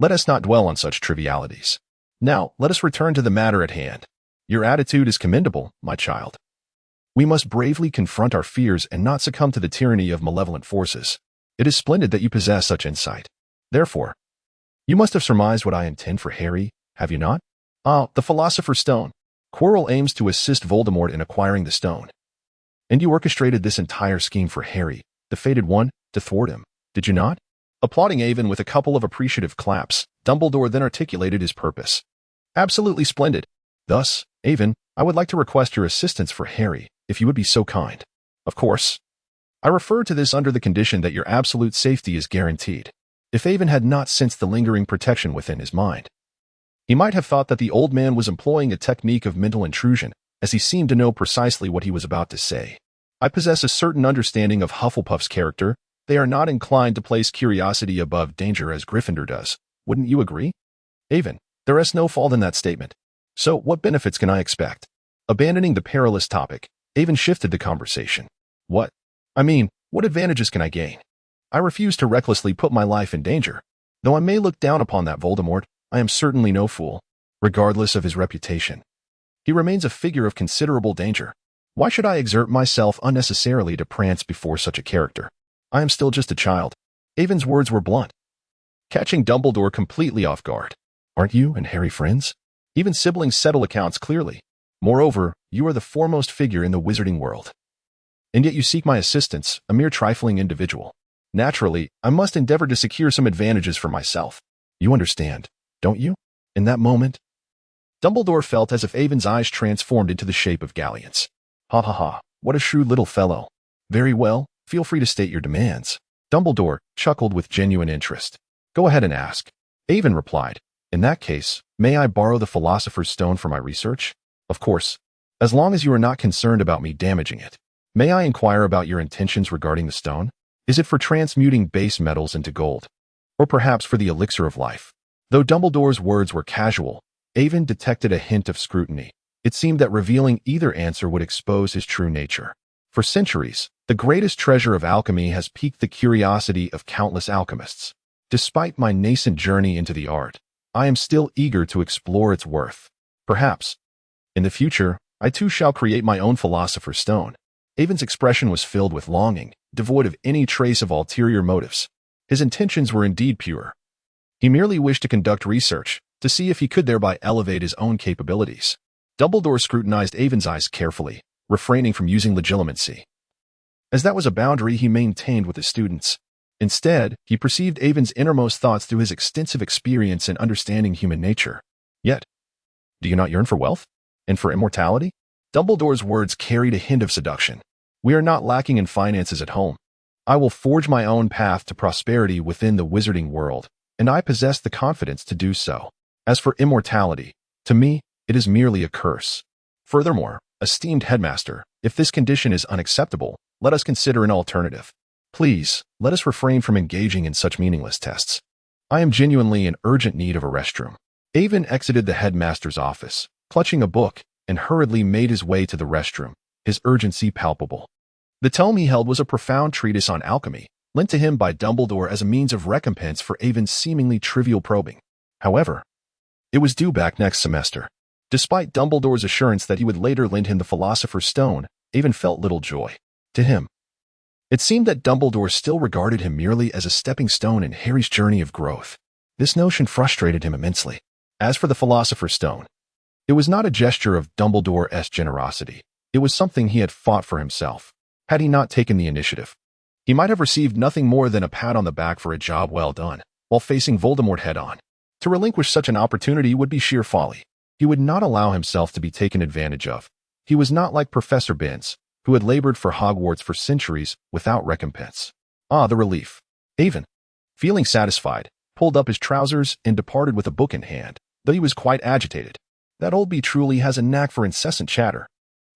Let us not dwell on such trivialities. Now, let us return to the matter at hand. Your attitude is commendable, my child. We must bravely confront our fears and not succumb to the tyranny of malevolent forces. It is splendid that you possess such insight. Therefore, you must have surmised what I intend for Harry, have you not? Ah, the Philosopher's Stone. Quirrell aims to assist Voldemort in acquiring the stone. And you orchestrated this entire scheme for Harry, the fated one, to thwart him, did you not? Applauding Avon with a couple of appreciative claps, Dumbledore then articulated his purpose. Absolutely splendid. Thus, Avon, I would like to request your assistance for Harry, if you would be so kind. Of course. I refer to this under the condition that your absolute safety is guaranteed. If Avon had not sensed the lingering protection within his mind, he might have thought that the old man was employing a technique of mental intrusion, as he seemed to know precisely what he was about to say. I possess a certain understanding of Hufflepuff's character. They are not inclined to place curiosity above danger as Gryffindor does. Wouldn't you agree? Avon, there is no fault in that statement. So what benefits can I expect? Abandoning the perilous topic, Avon shifted the conversation. What advantages can I gain? I refuse to recklessly put my life in danger. Though I may look down upon that Voldemort, I am certainly no fool, regardless of his reputation. He remains a figure of considerable danger. Why should I exert myself unnecessarily to prance before such a character? I am still just a child. Avon's words were blunt, catching Dumbledore completely off guard. Aren't you and Harry friends? Even siblings settle accounts clearly. Moreover, you are the foremost figure in the wizarding world. And yet you seek my assistance, a mere trifling individual. Naturally, I must endeavor to secure some advantages for myself. You understand, don't you? In that moment, Dumbledore felt as if Avon's eyes transformed into the shape of galleons. Ha ha ha, what a shrewd little fellow. Very well, feel free to state your demands. Dumbledore chuckled with genuine interest. Go ahead and ask. Avon replied. In that case, may I borrow the Philosopher's Stone for my research? Of course, as long as you are not concerned about me damaging it. May I inquire about your intentions regarding the stone? Is it for transmuting base metals into gold? Or perhaps for the elixir of life? Though Dumbledore's words were casual, Avon detected a hint of scrutiny. It seemed that revealing either answer would expose his true nature. For centuries, the greatest treasure of alchemy has piqued the curiosity of countless alchemists. Despite my nascent journey into the art, I am still eager to explore its worth. Perhaps, in the future, I too shall create my own Philosopher's Stone. Avon's expression was filled with longing, devoid of any trace of ulterior motives. His intentions were indeed pure. He merely wished to conduct research, to see if he could thereby elevate his own capabilities. Dumbledore scrutinized Avon's eyes carefully, refraining from using legilimency, as that was a boundary he maintained with his students. Instead, he perceived Avon's innermost thoughts through his extensive experience in understanding human nature. Yet, do you not yearn for wealth? And for immortality? Dumbledore's words carried a hint of seduction. We are not lacking in finances at home. I will forge my own path to prosperity within the wizarding world, and I possess the confidence to do so. As for immortality, to me, it is merely a curse. Furthermore, esteemed headmaster, if this condition is unacceptable, let us consider an alternative. Please, let us refrain from engaging in such meaningless tests. I am genuinely in urgent need of a restroom. Avon exited the headmaster's office, clutching a book, and hurriedly made his way to the restroom, his urgency palpable. The tome he held was a profound treatise on alchemy, lent to him by Dumbledore as a means of recompense for Avon's seemingly trivial probing. However, it was due back next semester. Despite Dumbledore's assurance that he would later lend him the Philosopher's Stone, Avon felt little joy. To him, it seemed that Dumbledore still regarded him merely as a stepping stone in Harry's journey of growth. This notion frustrated him immensely. As for the Philosopher's Stone, it was not a gesture of Dumbledore's generosity. It was something he had fought for himself. Had he not taken the initiative, he might have received nothing more than a pat on the back for a job well done, while facing Voldemort head-on. To relinquish such an opportunity would be sheer folly. He would not allow himself to be taken advantage of. He was not like Professor Binns, who had labored for Hogwarts for centuries without recompense. Ah, the relief. Avon, feeling satisfied, pulled up his trousers and departed with a book in hand, though he was quite agitated. That old bee truly has a knack for incessant chatter.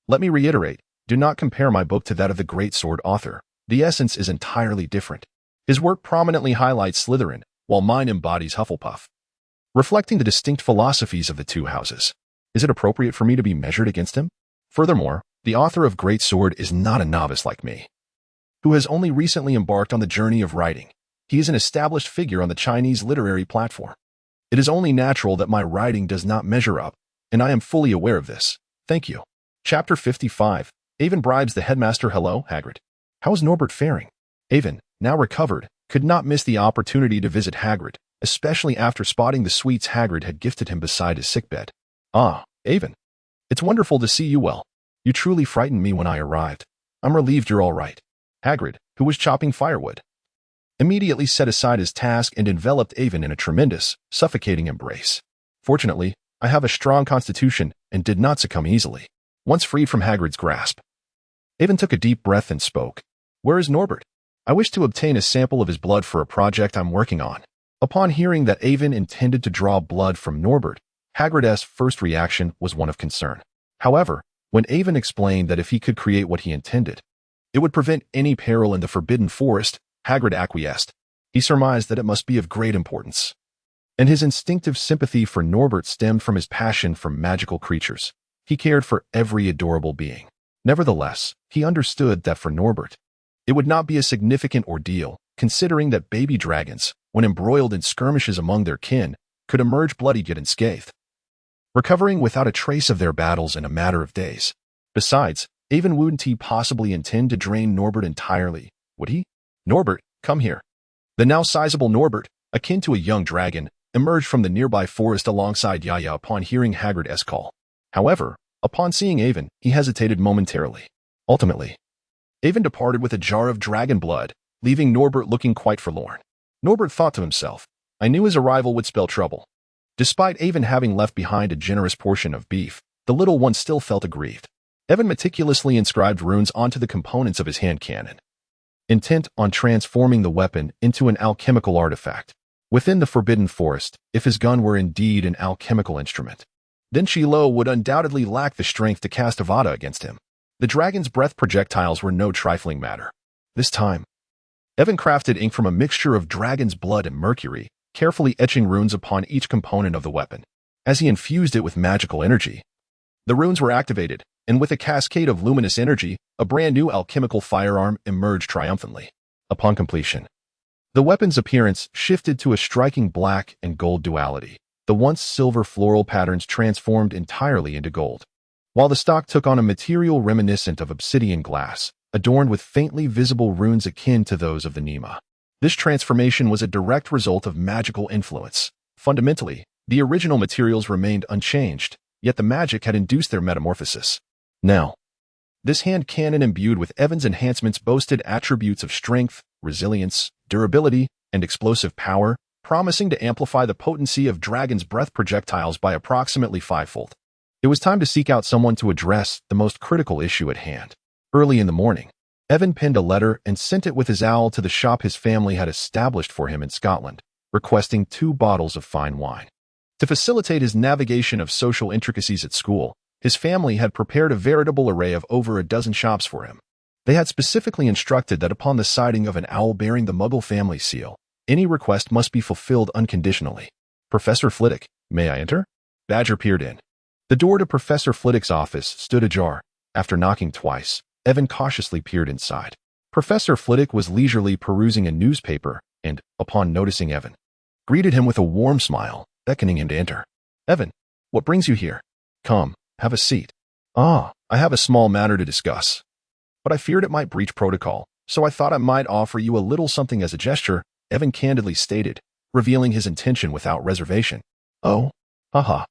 Let me reiterate, do not compare my book to that of the great sword author. The essence is entirely different. His work prominently highlights Slytherin, while mine embodies Hufflepuff. Reflecting the distinct philosophies of the two houses, is it appropriate for me to be measured against him? Furthermore, the author of Great Sword is not a novice like me, who has only recently embarked on the journey of writing. He is an established figure on the Chinese literary platform. It is only natural that my writing does not measure up, and I am fully aware of this. Thank you. Chapter 55. Avon bribes the headmaster. Hello, Hagrid. How is Norbert faring? Avon, now recovered, could not miss the opportunity to visit Hagrid, especially after spotting the sweets Hagrid had gifted him beside his sickbed. Ah, Avon. It's wonderful to see you well. You truly frightened me when I arrived. I'm relieved you're all right. Hagrid, who was chopping firewood, immediately set aside his task and enveloped Avon in a tremendous, suffocating embrace. Fortunately, I have a strong constitution and did not succumb easily. Once freed from Hagrid's grasp, Avon took a deep breath and spoke. Where is Norbert? I wish to obtain a sample of his blood for a project I'm working on. Upon hearing that Avon intended to draw blood from Norbert, Hagrid's first reaction was one of concern. However, when Avon explained that if he could create what he intended, it would prevent any peril in the Forbidden Forest, Hagrid acquiesced. He surmised that it must be of great importance. And his instinctive sympathy for Norbert stemmed from his passion for magical creatures. He cared for every adorable being. Nevertheless, he understood that for Norbert, it would not be a significant ordeal, considering that baby dragons, when embroiled in skirmishes among their kin, could emerge bloodied yet unscathed, recovering without a trace of their battles in a matter of days. Besides, Avon wouldn't he possibly intend to drain Norbert entirely, would he? Norbert, come here. The now sizable Norbert, akin to a young dragon, emerged from the nearby forest alongside Yaya upon hearing Hagrid's call. However, upon seeing Avon, he hesitated momentarily. Ultimately, Avon departed with a jar of dragon blood, leaving Norbert looking quite forlorn. Norbert thought to himself, I knew his arrival would spell trouble. Despite Avon having left behind a generous portion of beef, the little one still felt aggrieved. Avon meticulously inscribed runes onto the components of his hand cannon, intent on transforming the weapon into an alchemical artifact. Within the Forbidden Forest, if his gun were indeed an alchemical instrument, then Shiloh would undoubtedly lack the strength to cast Avada against him. The dragon's breath projectiles were no trifling matter. This time, Avon crafted ink from a mixture of dragon's blood and mercury, carefully etching runes upon each component of the weapon. As he infused it with magical energy, the runes were activated, and with a cascade of luminous energy, a brand new alchemical firearm emerged triumphantly. Upon completion, the weapon's appearance shifted to a striking black and gold duality. The once silver floral patterns transformed entirely into gold, while the stock took on a material reminiscent of obsidian glass, adorned with faintly visible runes akin to those of the Nema. This transformation was a direct result of magical influence. Fundamentally, the original materials remained unchanged, yet the magic had induced their metamorphosis. Now, this hand cannon imbued with Avon's enhancements boasted attributes of strength, resilience, durability, and explosive power, promising to amplify the potency of Dragon's breath projectiles by approximately fivefold. It was time to seek out someone to address the most critical issue at hand. Early in the morning, Avon penned a letter and sent it with his owl to the shop his family had established for him in Scotland, requesting 2 bottles of fine wine. To facilitate his navigation of social intricacies at school, his family had prepared a veritable array of over a dozen shops for him. They had specifically instructed that upon the sighting of an owl bearing the Muggle family seal, any request must be fulfilled unconditionally. Professor Flitwick, may I enter? Badger peered in. The door to Professor Flitwick's office stood ajar. After knocking twice, Avon cautiously peered inside. Professor Flitwick was leisurely perusing a newspaper and, upon noticing Avon, greeted him with a warm smile, beckoning him to enter. Avon, what brings you here? Come, have a seat. Ah, I have a small matter to discuss. But I feared it might breach protocol, so I thought I might offer you a little something as a gesture, Avon candidly stated, revealing his intention without reservation. Oh, haha.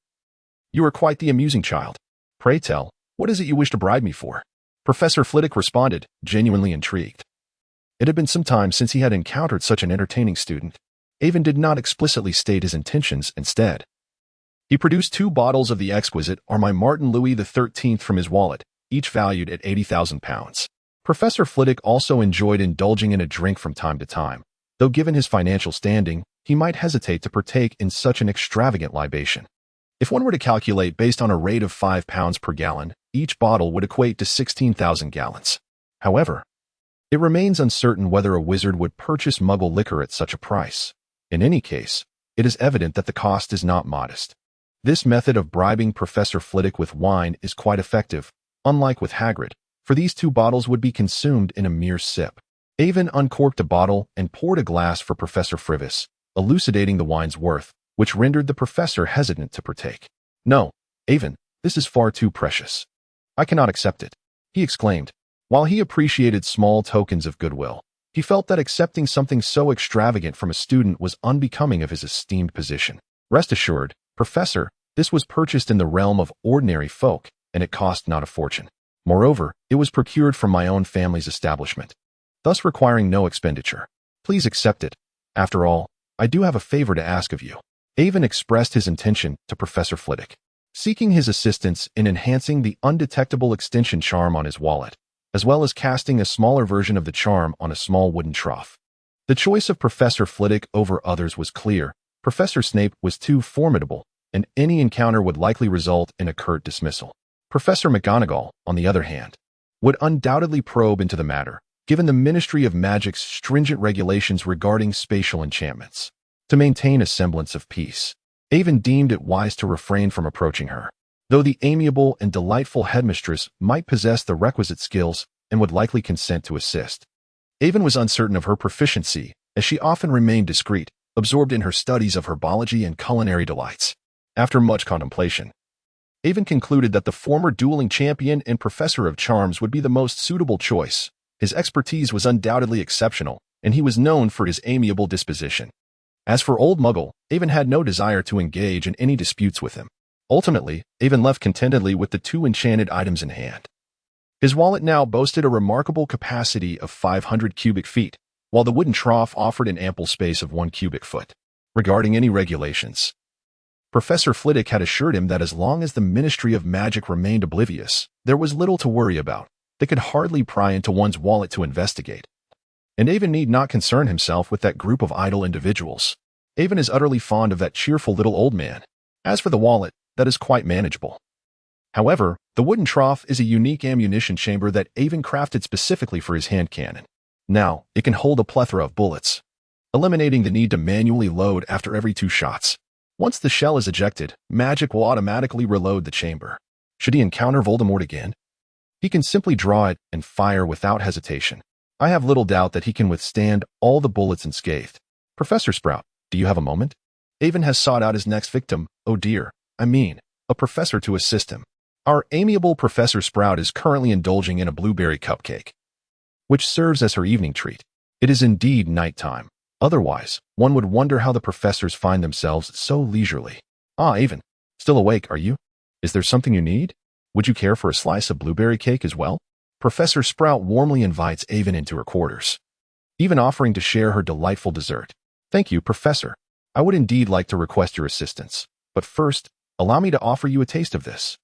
You are quite the amusing child. Pray tell, What is it you wish to bribe me for? Professor Flitwick responded, genuinely intrigued. It had been some time since he had encountered such an entertaining student. Avon did not explicitly state his intentions. Instead, he produced 2 bottles of the exquisite Armai Martin Louis XIII from his wallet, each valued at £80,000. Professor Flitwick also enjoyed indulging in a drink from time to time, though given his financial standing, he might hesitate to partake in such an extravagant libation. If one were to calculate based on a rate of £5 per gallon, each bottle would equate to 16,000 gallons. However, it remains uncertain whether a wizard would purchase muggle liquor at such a price. In any case, it is evident that the cost is not modest. This method of bribing Professor Flitwick with wine is quite effective, unlike with Hagrid, for these 2 bottles would be consumed in a mere sip. Avon uncorked a bottle and poured a glass for Professor Frivis, elucidating the wine's worth, which rendered the professor hesitant to partake. "No, Avon, this is far too precious. I cannot accept it," he exclaimed. While he appreciated small tokens of goodwill, he felt that accepting something so extravagant from a student was unbecoming of his esteemed position. "Rest assured, Professor, this was purchased in the realm of ordinary folk, and it cost not a fortune. Moreover, it was procured from my own family's establishment, thus requiring no expenditure. Please accept it. After all, I do have a favor to ask of you." Avon expressed his intention to Professor Flitwick, seeking his assistance in enhancing the undetectable extension charm on his wallet, as well as casting a smaller version of the charm on a small wooden trough. The choice of Professor Flitwick over others was clear. Professor Snape was too formidable, and any encounter would likely result in a curt dismissal. Professor McGonagall, on the other hand, would undoubtedly probe into the matter, given the Ministry of Magic's stringent regulations regarding spatial enchantments. To maintain a semblance of peace, Avon deemed it wise to refrain from approaching her, though the amiable and delightful headmistress might possess the requisite skills and would likely consent to assist. Avon was uncertain of her proficiency, as she often remained discreet, absorbed in her studies of herbology and culinary delights. After much contemplation, Avon concluded that the former dueling champion and professor of charms would be the most suitable choice. His expertise was undoubtedly exceptional, and he was known for his amiable disposition. As for Old Muggle, Avon had no desire to engage in any disputes with him. Ultimately, Avon left contentedly with the 2 enchanted items in hand. His wallet now boasted a remarkable capacity of 500 cubic feet, while the wooden trough offered an ample space of 1 cubic foot. Regarding any regulations, Professor Flitwick had assured him that as long as the Ministry of Magic remained oblivious, there was little to worry about. They could hardly pry into one's wallet to investigate. And Avon need not concern himself with that group of idle individuals. Avon is utterly fond of that cheerful little old man. As for the wallet, that is quite manageable. However, the wooden trough is a unique ammunition chamber that Avon crafted specifically for his hand cannon. Now, it can hold a plethora of bullets, eliminating the need to manually load after every 2 shots. Once the shell is ejected, magic will automatically reload the chamber. Should he encounter Voldemort again, he can simply draw it and fire without hesitation. I have little doubt that he can withstand all the bullets unscathed. "Professor Sprout, do you have a moment?" Avon has sought out his next victim, a professor to assist him. Our amiable Professor Sprout is currently indulging in a blueberry cupcake, which serves as her evening treat. It is indeed nighttime. Otherwise, one would wonder how the professors find themselves so leisurely. "Ah, Avon, still awake, are you? Is there something you need? Would you care for a slice of blueberry cake as well?" Professor Sprout warmly invites Avon into her quarters, even offering to share her delightful dessert. "Thank you, Professor. I would indeed like to request your assistance. But first, allow me to offer you a taste of this."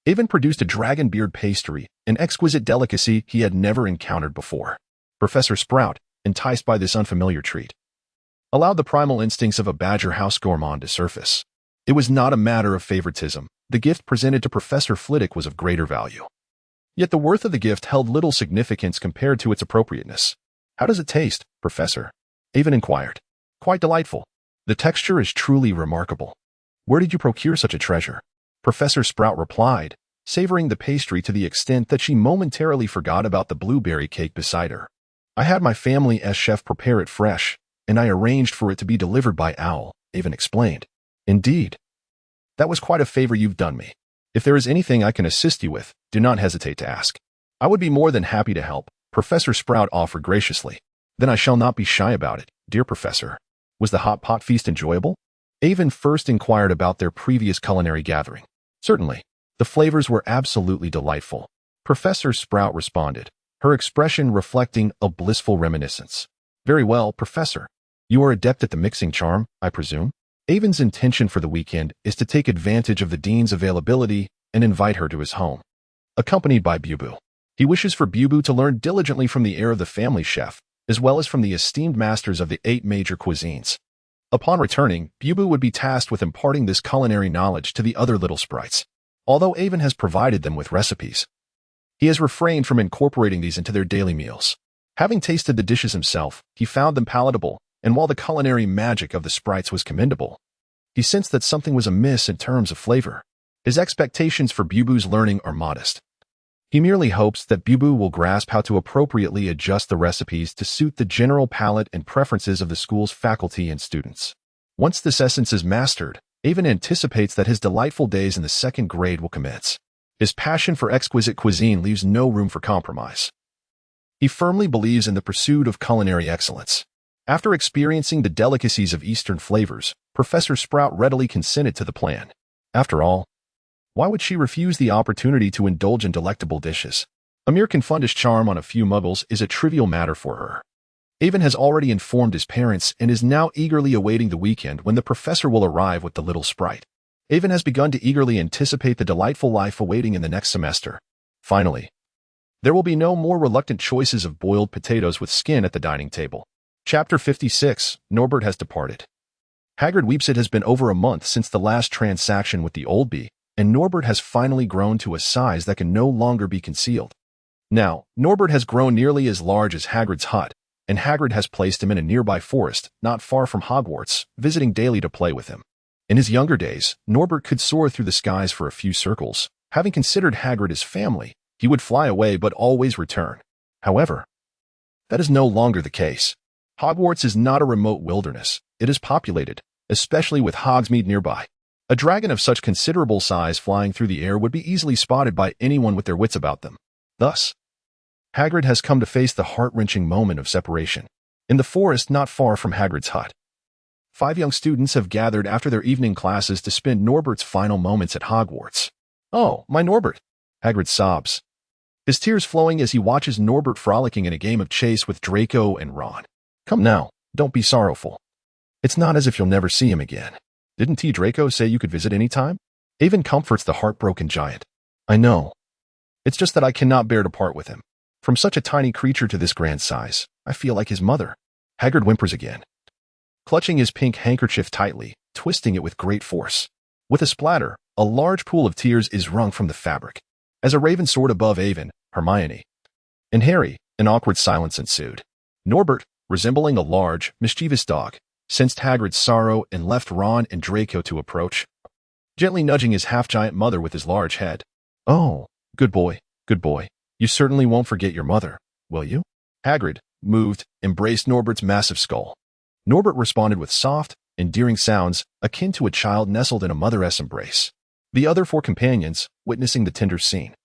Avon produced a dragon beard pastry, an exquisite delicacy he had never encountered before. Professor Sprout, enticed by this unfamiliar treat, allowed the primal instincts of a Badger House gourmand to surface. It was not a matter of favoritism. The gift presented to Professor Flitwick was of greater value. Yet the worth of the gift held little significance compared to its appropriateness. "How does it taste, Professor?" Avon inquired. "Quite delightful. The texture is truly remarkable. Where did you procure such a treasure?" Professor Sprout replied, savoring the pastry to the extent that she momentarily forgot about the blueberry cake beside her. "I had my family's chef prepare it fresh, and I arranged for it to be delivered by Owl," Avon explained. "Indeed. That was quite a favor you've done me. If there is anything I can assist you with, do not hesitate to ask." "I would be more than happy to help," Professor Sprout offered graciously. "Then I shall not be shy about it, dear Professor. Was the hot pot feast enjoyable?" Avon first inquired about their previous culinary gathering. "Certainly. The flavors were absolutely delightful. Professor Sprout responded, her expression reflecting a blissful reminiscence. Very well, Professor. You are adept at the mixing charm, I presume? Avon's intention for the weekend is to take advantage of the dean's availability and invite her to his home. Accompanied by Bubu. He wishes for Bubu to learn diligently from the heir of the family chef, as well as from the esteemed masters of the 8 major cuisines. Upon returning, Bubu would be tasked with imparting this culinary knowledge to the other little sprites. Although Avon has provided them with recipes, he has refrained from incorporating these into their daily meals. Having tasted the dishes himself, he found them palatable, and while the culinary magic of the sprites was commendable, he sensed that something was amiss in terms of flavor. His expectations for Bubu's learning are modest. He merely hopes that Bubu will grasp how to appropriately adjust the recipes to suit the general palate and preferences of the school's faculty and students. Once this essence is mastered, Avon anticipates that his delightful days in the 2nd grade will commence. His passion for exquisite cuisine leaves no room for compromise. He firmly believes in the pursuit of culinary excellence. After experiencing the delicacies of Eastern flavors, Professor Sprout readily consented to the plan. After all, why would she refuse the opportunity to indulge in delectable dishes? A mere confundish charm on a few muggles is a trivial matter for her. Avon has already informed his parents and is now eagerly awaiting the weekend when the professor will arrive with the little sprite. Avon has begun to eagerly anticipate the delightful life awaiting in the next semester. Finally, there will be no more reluctant choices of boiled potatoes with skin at the dining table. Chapter 56, Norbert has departed. Hagrid weeps. It has been over a month since the last transaction with the old bee, and Norbert has finally grown to a size that can no longer be concealed. Now, Norbert has grown nearly as large as Hagrid's hut, and Hagrid has placed him in a nearby forest, not far from Hogwarts, visiting daily to play with him. In his younger days, Norbert could soar through the skies for a few circles. Having considered Hagrid his family, he would fly away but always return. However, that is no longer the case. Hogwarts is not a remote wilderness. It is populated, especially with Hogsmeade nearby. A dragon of such considerable size flying through the air would be easily spotted by anyone with their wits about them. Thus, Hagrid has come to face the heart-wrenching moment of separation. In the forest not far from Hagrid's hut, 5 young students have gathered after their evening classes to spend Norbert's final moments at Hogwarts. "Oh, my Norbert!" Hagrid sobs, his tears flowing as he watches Norbert frolicking in a game of chase with Draco and Ron. "Come now, don't be sorrowful. It's not as if you'll never see him again. Didn't T. Draco say you could visit any time?" Avon comforts the heartbroken giant. "I know. It's just that I cannot bear to part with him. From such a tiny creature to this grand size, I feel like his mother." Hagrid whimpers again, clutching his pink handkerchief tightly, twisting it with great force. With a splatter, a large pool of tears is wrung from the fabric. As a raven soared above Avon, Hermione, and Harry, an awkward silence ensued. Norbert, resembling a large, mischievous dog, sensed Hagrid's sorrow and left Ron and Draco to approach, gently nudging his half-giant mother with his large head. "Oh, good boy, good boy. You certainly won't forget your mother, will you?" Hagrid, moved, embraced Norbert's massive skull. Norbert responded with soft, endearing sounds akin to a child nestled in a mother's embrace. The other 4 companions, witnessing the tender scene,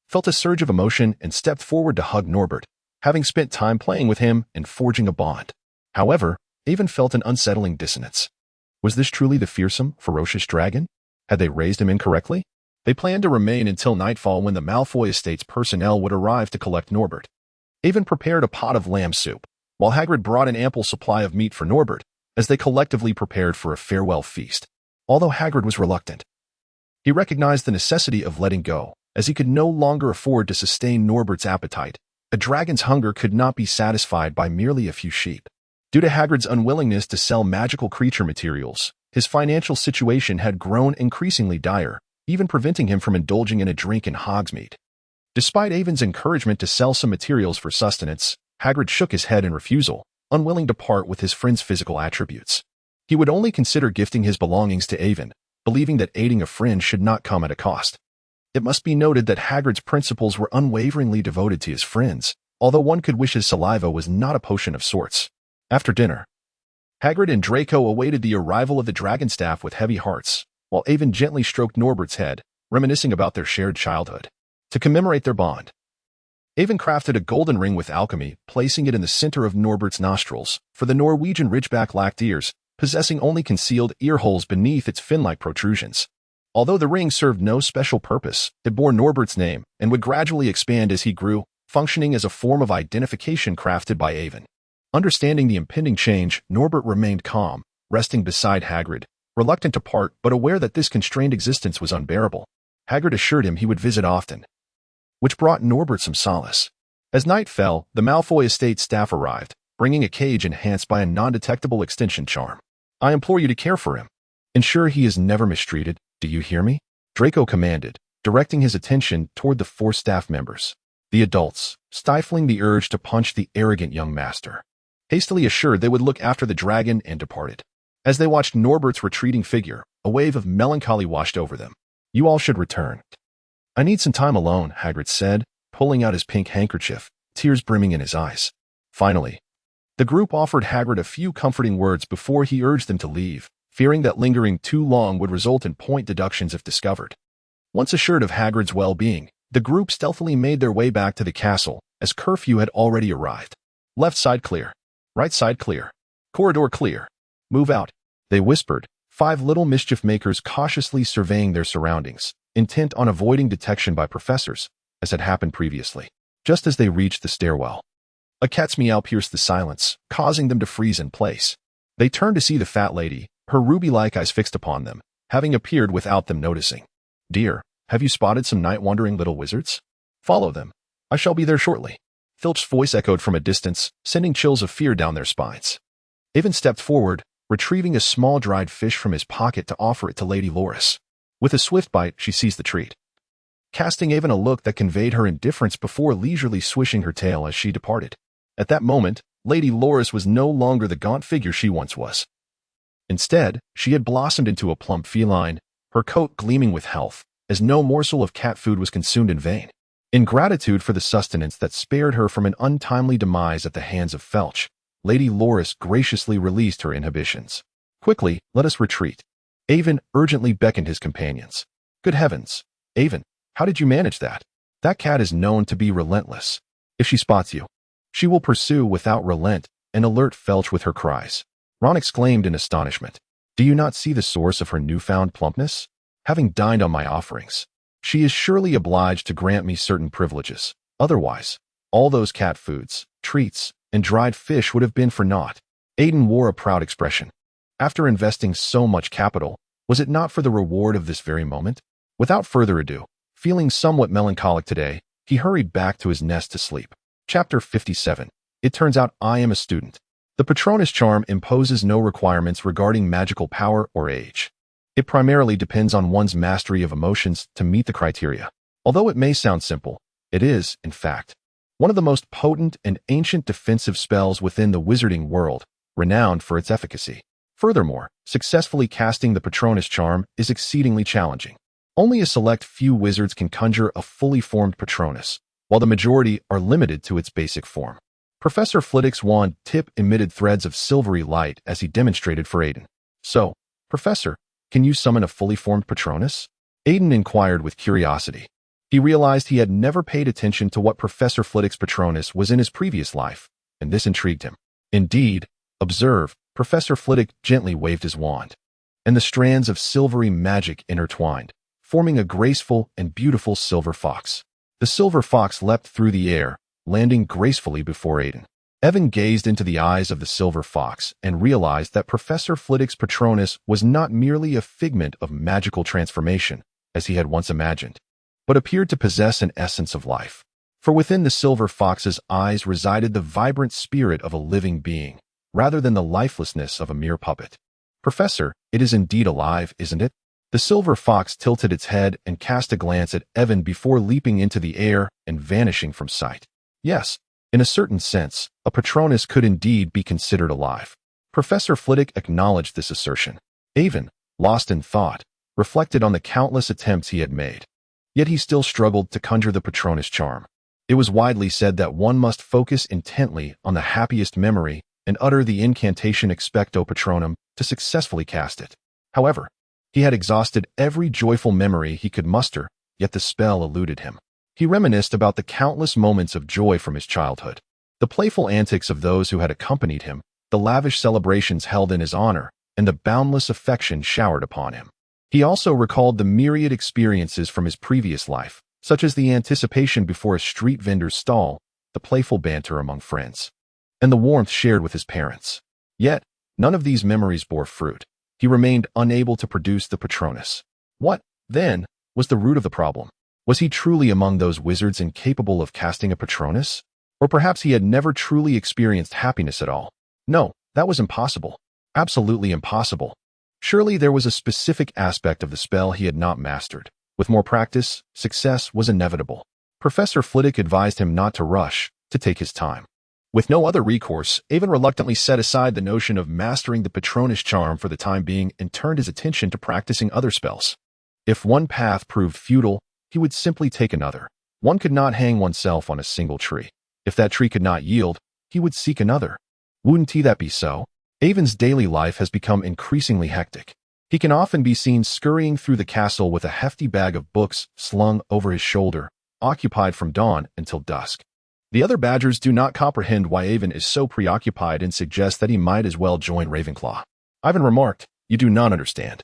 felt a surge of emotion and stepped forward to hug Norbert, having spent time playing with him and forging a bond. However, Avon felt an unsettling dissonance. Was this truly the fearsome, ferocious dragon? Had they raised him incorrectly? They planned to remain until nightfall when the Malfoy estate's personnel would arrive to collect Norbert. Avon prepared a pot of lamb soup, while Hagrid brought an ample supply of meat for Norbert, as they collectively prepared for a farewell feast. Although Hagrid was reluctant, he recognized the necessity of letting go, as he could no longer afford to sustain Norbert's appetite. A dragon's hunger could not be satisfied by merely a few sheep. Due to Hagrid's unwillingness to sell magical creature materials, his financial situation had grown increasingly dire, even preventing him from indulging in a drink in Hogsmeade. Despite Avon's encouragement to sell some materials for sustenance, Hagrid shook his head in refusal, unwilling to part with his friend's physical attributes. He would only consider gifting his belongings to Avon, believing that aiding a friend should not come at a cost. It must be noted that Hagrid's principles were unwaveringly devoted to his friends, although one could wish his saliva was not a potion of sorts. After dinner, Hagrid and Draco awaited the arrival of the Dragonstaff with heavy hearts, while Avon gently stroked Norbert's head, reminiscing about their shared childhood. To commemorate their bond, Avon crafted a golden ring with alchemy, placing it in the center of Norbert's nostrils, for the Norwegian Ridgeback lacked ears, possessing only concealed ear holes beneath its fin-like protrusions. Although the ring served no special purpose, it bore Norbert's name and would gradually expand as he grew, functioning as a form of identification crafted by Avon. Understanding the impending change, Norbert remained calm, resting beside Hagrid, reluctant to part but aware that this constrained existence was unbearable. Hagrid assured him he would visit often, which brought Norbert some solace. As night fell, the Malfoy estate staff arrived, bringing a cage enhanced by a non-detectable extension charm. I implore you to care for him. Ensure he is never mistreated. Do you hear me? Draco commanded, directing his attention toward the 4 staff members. The adults, stifling the urge to punch the arrogant young master, hastily assured they would look after the dragon and departed. As they watched Norbert's retreating figure, a wave of melancholy washed over them. You all should return. I need some time alone, Hagrid said, pulling out his pink handkerchief, tears brimming in his eyes. Finally, the group offered Hagrid a few comforting words before he urged them to leave, fearing that lingering too long would result in point deductions if discovered. Once assured of Hagrid's well-being, the group stealthily made their way back to the castle, as curfew had already arrived. Left side clear. Right side clear. Corridor clear. Move out, they whispered, 5 little mischief-makers cautiously surveying their surroundings, intent on avoiding detection by professors, as had happened previously. Just as they reached the stairwell, a cat's meow pierced the silence, causing them to freeze in place. They turned to see the fat lady, her ruby-like eyes fixed upon them, having appeared without them noticing. Dear, have you spotted some night-wandering little wizards? Follow them. I shall be there shortly. Filch's voice echoed from a distance, sending chills of fear down their spines. Avon stepped forward, retrieving a small dried fish from his pocket to offer it to Lady Loris. With a swift bite, she seized the treat, casting Avon a look that conveyed her indifference before leisurely swishing her tail as she departed. At that moment, Lady Loris was no longer the gaunt figure she once was. Instead, she had blossomed into a plump feline, her coat gleaming with health, as no morsel of cat food was consumed in vain. In gratitude for the sustenance that spared her from an untimely demise at the hands of Filch, Lady Loris graciously released her inhibitions. Quickly, let us retreat. Avon urgently beckoned his companions. Good heavens, Avon, how did you manage that? That cat is known to be relentless. If she spots you, she will pursue without relent and alert Filch with her cries. Ron exclaimed in astonishment. Do you not see the source of her newfound plumpness? Having dined on my offerings, she is surely obliged to grant me certain privileges. Otherwise, all those cat foods, treats, and dried fish would have been for naught. Aiden wore a proud expression. After investing so much capital, was it not for the reward of this very moment? Without further ado, feeling somewhat melancholic today, he hurried back to his nest to sleep. Chapter 57. It turns out I am a student. The Patronus charm imposes no requirements regarding magical power or age. It primarily depends on one's mastery of emotions to meet the criteria. Although it may sound simple, it is, in fact, one of the most potent and ancient defensive spells within the wizarding world, renowned for its efficacy. Furthermore, successfully casting the Patronus charm is exceedingly challenging. Only a select few wizards can conjure a fully formed Patronus, while the majority are limited to its basic form. Professor Flitwick's wand tip emitted threads of silvery light as he demonstrated for Aiden. So, Professor, can you summon a fully formed Patronus? Aiden inquired with curiosity. He realized he had never paid attention to what Professor Flitwick's Patronus was in his previous life, and this intrigued him. Indeed, observe, Professor Flitwick gently waved his wand, and the strands of silvery magic intertwined, forming a graceful and beautiful silver fox. The silver fox leapt through the air, landing gracefully before Aiden. Evan gazed into the eyes of the silver fox and realized that Professor Flitwick's Patronus was not merely a figment of magical transformation, as he had once imagined, but appeared to possess an essence of life. For within the silver fox's eyes resided the vibrant spirit of a living being, rather than the lifelessness of a mere puppet. Professor, it is indeed alive, isn't it? The silver fox tilted its head and cast a glance at Evan before leaping into the air and vanishing from sight. Yes, in a certain sense, a Patronus could indeed be considered alive. Professor Flitwick acknowledged this assertion. Avon, lost in thought, reflected on the countless attempts he had made. Yet he still struggled to conjure the Patronus charm. It was widely said that one must focus intently on the happiest memory and utter the incantation expecto patronum to successfully cast it. However, he had exhausted every joyful memory he could muster, yet the spell eluded him. He reminisced about the countless moments of joy from his childhood, the playful antics of those who had accompanied him, the lavish celebrations held in his honor, and the boundless affection showered upon him. He also recalled the myriad experiences from his previous life, such as the anticipation before a street vendor's stall, the playful banter among friends, and the warmth shared with his parents. Yet, none of these memories bore fruit. He remained unable to produce the Patronus. What, then, was the root of the problem? Was he truly among those wizards incapable of casting a Patronus? Or perhaps he had never truly experienced happiness at all? No, that was impossible. Absolutely impossible. Surely there was a specific aspect of the spell he had not mastered. With more practice, success was inevitable. Professor Flitwick advised him not to rush, to take his time. With no other recourse, Avon reluctantly set aside the notion of mastering the Patronus charm for the time being and turned his attention to practicing other spells. If one path proved futile, he would simply take another. One could not hang oneself on a single tree. If that tree could not yield, he would seek another. Wouldn't that be so? Avon's daily life has become increasingly hectic. He can often be seen scurrying through the castle with a hefty bag of books slung over his shoulder, occupied from dawn until dusk. The other Badgers do not comprehend why Avon is so preoccupied and suggest that he might as well join Ravenclaw. Ivan remarked, "You do not understand.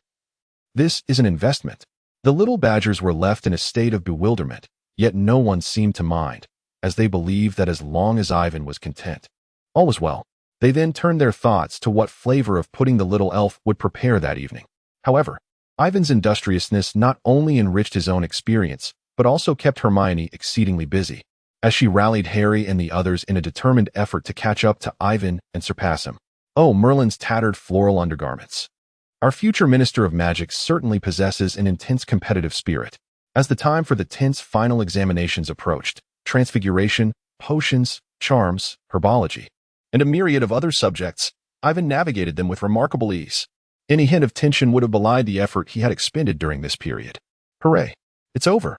This is an investment." The little Badgers were left in a state of bewilderment, yet no one seemed to mind, as they believed that as long as Ivan was content, all was well. They then turned their thoughts to what flavor of pudding the little elf would prepare that evening. However, Ivan's industriousness not only enriched his own experience, but also kept Hermione exceedingly busy, as she rallied Harry and the others in a determined effort to catch up to Ivan and surpass him. Oh, Merlin's tattered floral undergarments. Our future Minister of Magic certainly possesses an intense competitive spirit. As the time for the tense final examinations approached, transfiguration, potions, charms, herbology, and a myriad of other subjects, Ivan navigated them with remarkable ease. Any hint of tension would have belied the effort he had expended during this period. Hooray! It's over.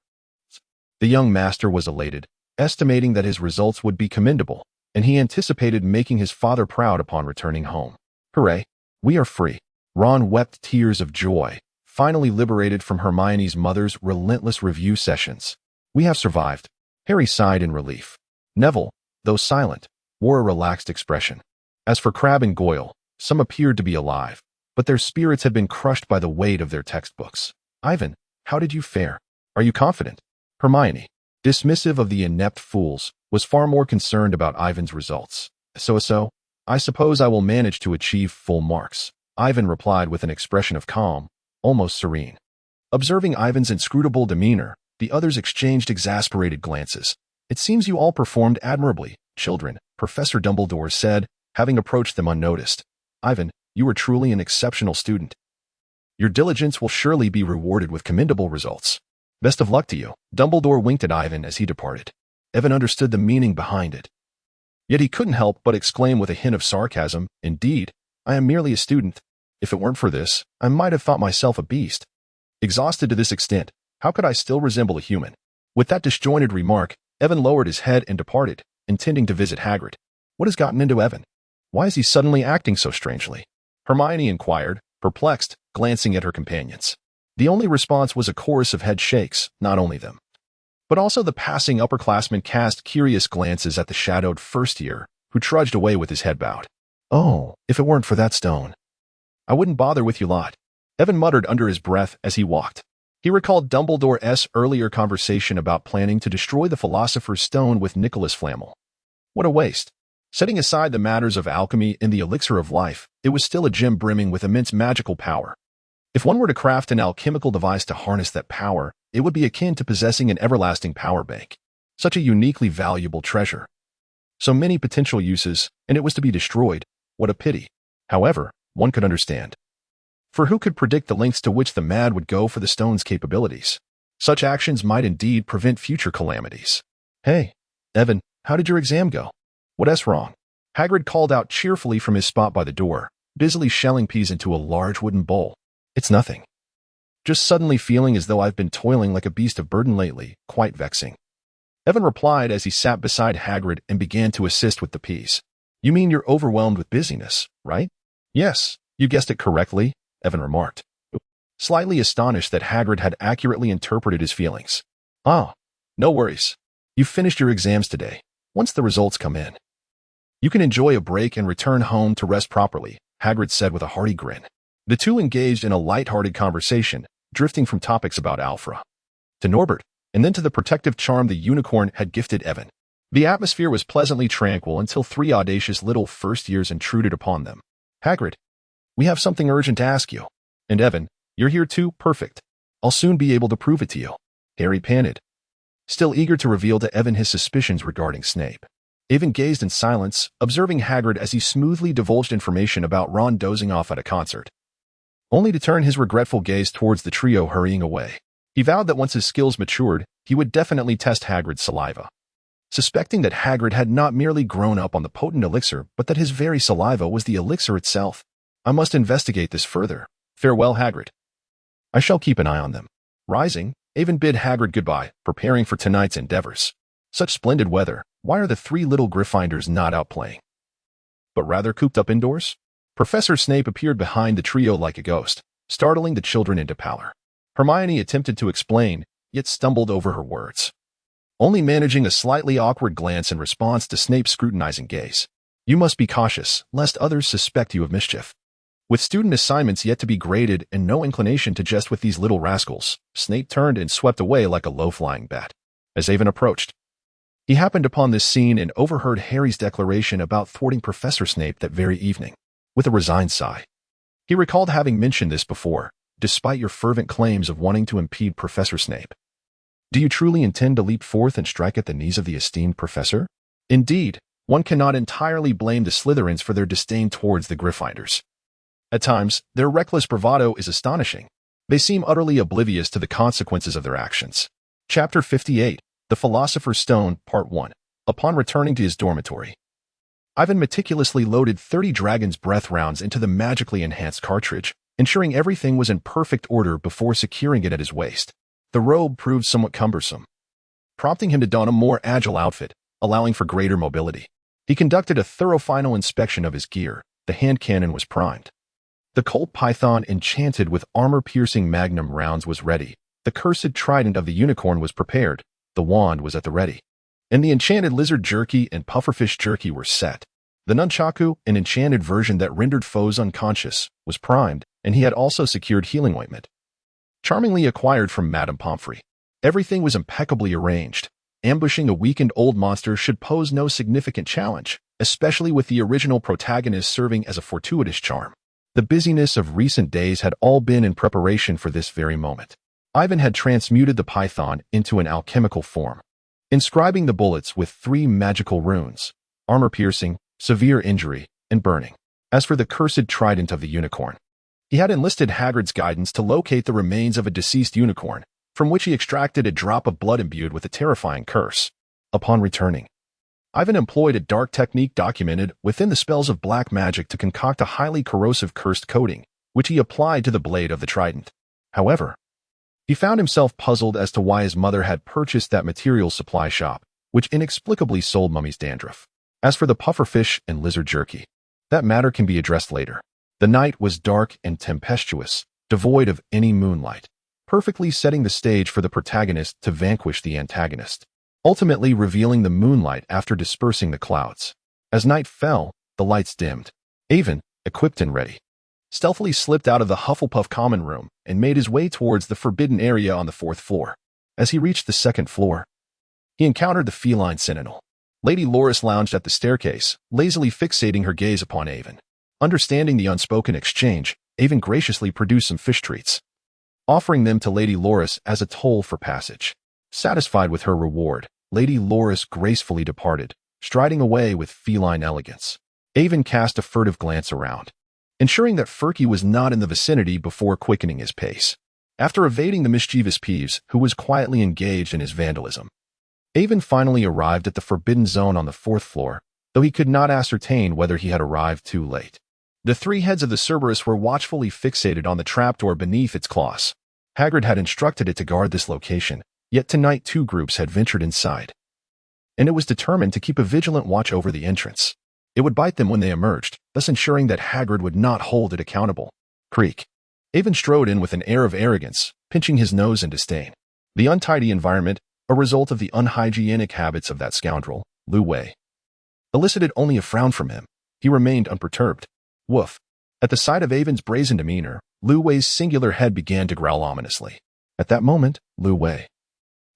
The young master was elated, estimating that his results would be commendable, and he anticipated making his father proud upon returning home. Hooray! We are free. Ron wept tears of joy, finally liberated from Hermione's mother's relentless review sessions. We have survived. Harry sighed in relief. Neville, though silent, wore a relaxed expression. As for Crabbe and Goyle, some appeared to be alive, but their spirits had been crushed by the weight of their textbooks. Ivan, how did you fare? Are you confident? Hermione, dismissive of the inept fools, was far more concerned about Ivan's results. So, I suppose I will manage to achieve full marks, Ivan replied with an expression of calm, almost serene. Observing Ivan's inscrutable demeanor, the others exchanged exasperated glances. It seems you all performed admirably, children, Professor Dumbledore said, having approached them unnoticed. Ivan, you are truly an exceptional student. Your diligence will surely be rewarded with commendable results. Best of luck to you. Dumbledore winked at Ivan as he departed. Evan understood the meaning behind it. Yet he couldn't help but exclaim with a hint of sarcasm, "Indeed, I am merely a student. If it weren't for this, I might have thought myself a beast. Exhausted to this extent, how could I still resemble a human?" With that disjointed remark, Evan lowered his head and departed, intending to visit Hagrid. What has gotten into Evan? Why is he suddenly acting so strangely? Hermione inquired, perplexed, glancing at her companions. The only response was a chorus of head shakes, not only them, but also the passing upperclassmen cast curious glances at the shadowed first year, who trudged away with his head bowed. "Oh, if it weren't for that stone, I wouldn't bother with you lot," Evan muttered under his breath as he walked. He recalled Dumbledore's earlier conversation about planning to destroy the Philosopher's Stone with Nicholas Flamel. What a waste. Setting aside the matters of alchemy and the elixir of life, it was still a gem brimming with immense magical power. If one were to craft an alchemical device to harness that power, it would be akin to possessing an everlasting power bank. Such a uniquely valuable treasure. So many potential uses, and it was to be destroyed. What a pity. However, one could understand. For who could predict the lengths to which the mad would go for the stone's capabilities? Such actions might indeed prevent future calamities. Hey, Evan, how did your exam go? What's wrong? Hagrid called out cheerfully from his spot by the door, busily shelling peas into a large wooden bowl. It's nothing. Just suddenly feeling as though I've been toiling like a beast of burden lately, quite vexing. Evan replied as he sat beside Hagrid and began to assist with the peas. You mean you're overwhelmed with busyness, right? Yes, you guessed it correctly, Evan remarked, slightly astonished that Hagrid had accurately interpreted his feelings. Ah, no worries. You've finished your exams today. Once the results come in, you can enjoy a break and return home to rest properly, Hagrid said with a hearty grin. The two engaged in a light-hearted conversation, drifting from topics about Alfra to Norbert, and then to the protective charm the unicorn had gifted Evan. The atmosphere was pleasantly tranquil until three audacious little first-years intruded upon them. "Hagrid, we have something urgent to ask you." "And Evan, you're here too? Perfect. I'll soon be able to prove it to you," Harry panted, still eager to reveal to Evan his suspicions regarding Snape. Evan gazed in silence, observing Hagrid as he smoothly divulged information about Ron dozing off at a concert, only to turn his regretful gaze towards the trio hurrying away. He vowed that once his skills matured, he would definitely test Hagrid's saliva. Suspecting that Hagrid had not merely grown up on the potent elixir, but that his very saliva was the elixir itself. "I must investigate this further. Farewell, Hagrid. I shall keep an eye on them." Rising, Evan bid Hagrid goodbye, preparing for tonight's endeavors. Such splendid weather, why are the three little Gryffindors not out playing, but rather cooped up indoors? Professor Snape appeared behind the trio like a ghost, startling the children into pallor. Hermione attempted to explain, yet stumbled over her words, only managing a slightly awkward glance in response to Snape's scrutinizing gaze. "You must be cautious, lest others suspect you of mischief." With student assignments yet to be graded and no inclination to jest with these little rascals, Snape turned and swept away like a low-flying bat. As Evan approached, he happened upon this scene and overheard Harry's declaration about thwarting Professor Snape that very evening. With a resigned sigh, he recalled having mentioned this before, "Despite your fervent claims of wanting to impede Professor Snape, do you truly intend to leap forth and strike at the knees of the esteemed professor?" Indeed, one cannot entirely blame the Slytherins for their disdain towards the Gryffindors. At times, their reckless bravado is astonishing. They seem utterly oblivious to the consequences of their actions. Chapter 58, The Philosopher's Stone, Part 1. Upon returning to his dormitory, Ivan meticulously loaded 30 Dragon's Breath rounds into the magically enhanced cartridge, ensuring everything was in perfect order before securing it at his waist. The robe proved somewhat cumbersome, prompting him to don a more agile outfit, allowing for greater mobility. He conducted a thorough final inspection of his gear. The hand cannon was primed. The Colt Python enchanted with armor-piercing magnum rounds was ready. The cursed trident of the unicorn was prepared. The wand was at the ready. And the enchanted lizard jerky and pufferfish jerky were set. The nunchaku, an enchanted version that rendered foes unconscious, was primed, and he had also secured healing ointment, charmingly acquired from Madame Pomfrey. Everything was impeccably arranged. Ambushing a weakened old monster should pose no significant challenge, especially with the original protagonist serving as a fortuitous charm. The busyness of recent days had all been in preparation for this very moment. Ivan had transmuted the python into an alchemical form, inscribing the bullets with 3 magical runes: armor-piercing, severe injury, and burning. As for the cursed trident of the unicorn, he had enlisted Hagrid's guidance to locate the remains of a deceased unicorn, from which he extracted a drop of blood imbued with a terrifying curse. Upon returning, Ivan employed a dark technique documented within the spells of black magic to concoct a highly corrosive cursed coating, which he applied to the blade of the trident. However, he found himself puzzled as to why his mother had purchased that materials supply shop, which inexplicably sold Mummy's dandruff. As for the pufferfish and lizard jerky, that matter can be addressed later. The night was dark and tempestuous, devoid of any moonlight, perfectly setting the stage for the protagonist to vanquish the antagonist, ultimately revealing the moonlight after dispersing the clouds. As night fell, the lights dimmed. Ivan, equipped and ready, stealthily slipped out of the Hufflepuff common room and made his way towards the forbidden area on the 4th floor. As he reached the 2nd floor, he encountered the feline sentinel. Lady Loris lounged at the staircase, lazily fixating her gaze upon Ivan. Understanding the unspoken exchange, Ivan graciously produced some fish treats, offering them to Lady Loris as a toll for passage. Satisfied with her reward, Lady Loris gracefully departed, striding away with feline elegance. Ivan cast a furtive glance around, ensuring that Ferky was not in the vicinity before quickening his pace. After evading the mischievous Peeves, who was quietly engaged in his vandalism, Ivan finally arrived at the forbidden zone on the 4th floor, though he could not ascertain whether he had arrived too late. The 3 heads of the Cerberus were watchfully fixated on the trapdoor beneath its claws. Hagrid had instructed it to guard this location, yet tonight 2 groups had ventured inside, and it was determined to keep a vigilant watch over the entrance. It would bite them when they emerged, thus ensuring that Hagrid would not hold it accountable. Creak. Ivan strode in with an air of arrogance, pinching his nose in disdain. The untidy environment, a result of the unhygienic habits of that scoundrel, Lu Wei, elicited only a frown from him. He remained unperturbed. Woof. At the sight of Ivan's brazen demeanor, Lu Wei's singular head began to growl ominously. At that moment, Lu Wei,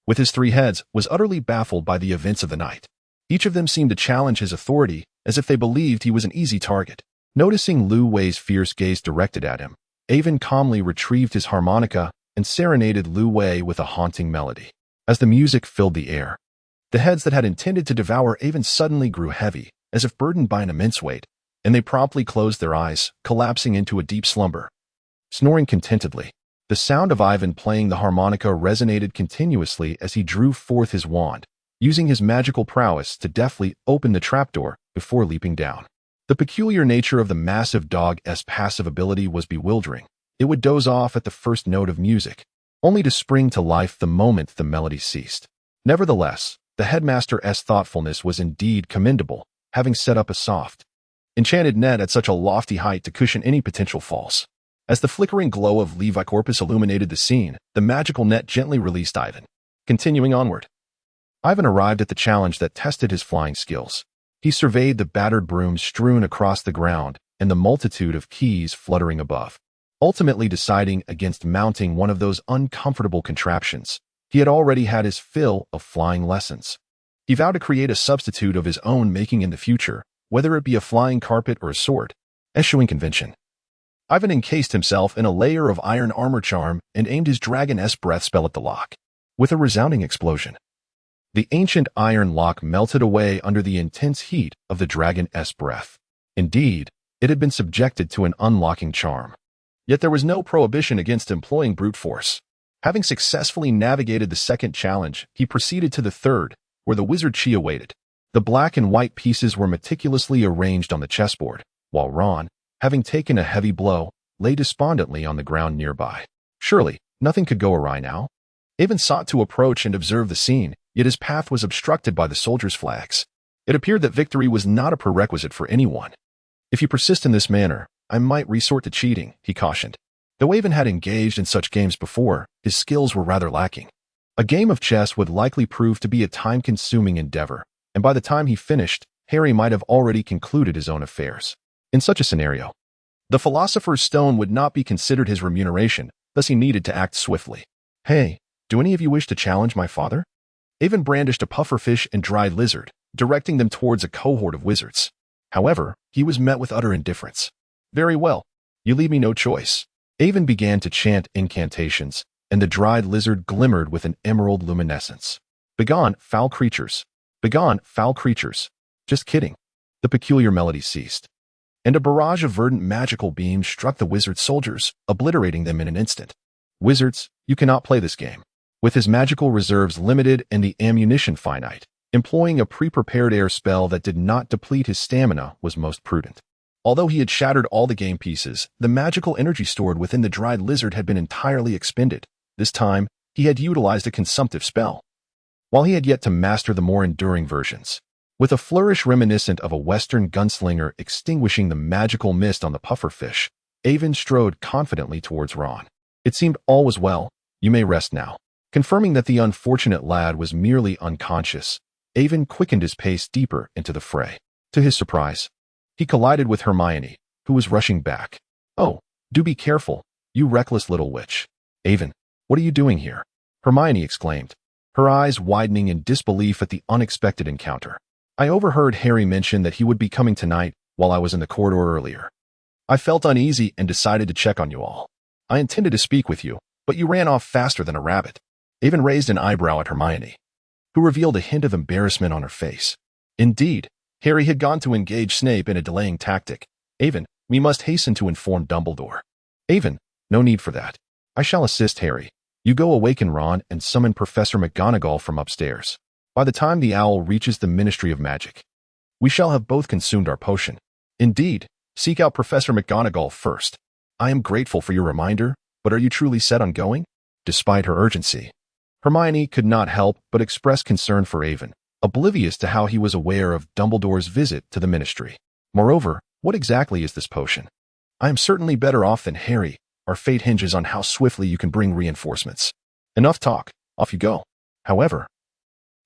with his three heads, was utterly baffled by the events of the night. Each of them seemed to challenge his authority, as if they believed he was an easy target. Noticing Lu Wei's fierce gaze directed at him, Avon calmly retrieved his harmonica and serenaded Lu Wei with a haunting melody. As the music filled the air, the heads that had intended to devour Avon suddenly grew heavy, as if burdened by an immense weight, and they promptly closed their eyes, collapsing into a deep slumber. Snoring contentedly, the sound of Ivan playing the harmonica resonated continuously as he drew forth his wand, using his magical prowess to deftly open the trapdoor before leaping down. The peculiar nature of the massive dog's passive ability was bewildering. It would doze off at the first note of music, only to spring to life the moment the melody ceased. Nevertheless, the headmaster's thoughtfulness was indeed commendable, having set up a soft, enchanted net at such a lofty height to cushion any potential falls. As the flickering glow of Levi Corpus illuminated the scene, the magical net gently released Ivan. Continuing onward, Ivan arrived at the challenge that tested his flying skills. He surveyed the battered brooms strewn across the ground and the multitude of keys fluttering above. Ultimately deciding against mounting one of those uncomfortable contraptions, he had already had his fill of flying lessons. He vowed to create a substitute of his own making in the future, whether it be a flying carpet or a sword. Eschewing convention, Ivan encased himself in a layer of iron armor charm and aimed his dragon-esque breath spell at the lock. With a resounding explosion, the ancient iron lock melted away under the intense heat of the dragon-esque breath. Indeed, it had been subjected to an unlocking charm. Yet there was no prohibition against employing brute force. Having successfully navigated the second challenge, he proceeded to the third, where the wizard Chi awaited. The black and white pieces were meticulously arranged on the chessboard, while Ron, having taken a heavy blow, lay despondently on the ground nearby. Surely, nothing could go awry now. Avon sought to approach and observe the scene, yet his path was obstructed by the soldiers' flags. It appeared that victory was not a prerequisite for anyone. If you persist in this manner, I might resort to cheating, he cautioned. Though Avon had engaged in such games before, his skills were rather lacking. A game of chess would likely prove to be a time-consuming endeavor, and by the time he finished, Harry might have already concluded his own affairs. In such a scenario, the philosopher's stone would not be considered his remuneration, thus he needed to act swiftly. Hey, do any of you wish to challenge my father? Avon brandished a pufferfish and dried lizard, directing them towards a cohort of wizards. However, he was met with utter indifference. Very well, you leave me no choice. Avon began to chant incantations, and the dried lizard glimmered with an emerald luminescence. Begone, foul creatures. Begone, foul creatures. Just kidding. The peculiar melody ceased, and a barrage of verdant magical beams struck the wizard's soldiers, obliterating them in an instant. Wizards, you cannot play this game. With his magical reserves limited and the ammunition finite, employing a pre-prepared air spell that did not deplete his stamina was most prudent. Although he had shattered all the game pieces, the magical energy stored within the dried lizard had been entirely expended. This time, he had utilized a consumptive spell, while he had yet to master the more enduring versions. With a flourish reminiscent of a Western gunslinger extinguishing the magical mist on the pufferfish, Avon strode confidently towards Ron. It seemed all was well. You may rest now. Confirming that the unfortunate lad was merely unconscious, Avon quickened his pace deeper into the fray. To his surprise, he collided with Hermione, who was rushing back. Oh, do be careful, you reckless little witch. Avon, what are you doing here? Hermione exclaimed, her eyes widening in disbelief at the unexpected encounter. I overheard Harry mention that he would be coming tonight while I was in the corridor earlier. I felt uneasy and decided to check on you all. I intended to speak with you, but you ran off faster than a rabbit. Avon raised an eyebrow at Hermione, who revealed a hint of embarrassment on her face. Indeed, Harry had gone to engage Snape in a delaying tactic. Avon, we must hasten to inform Dumbledore. Avon, no need for that. I shall assist Harry. You go awaken Ron and summon Professor McGonagall from upstairs. By the time the owl reaches the Ministry of Magic, we shall have both consumed our potion. Indeed, seek out Professor McGonagall first. I am grateful for your reminder, but are you truly set on going? Despite her urgency, Hermione could not help but express concern for Avon, oblivious to how he was aware of Dumbledore's visit to the Ministry. Moreover, what exactly is this potion? I am certainly better off than Harry. Our fate hinges on how swiftly you can bring reinforcements. Enough talk, off you go. However,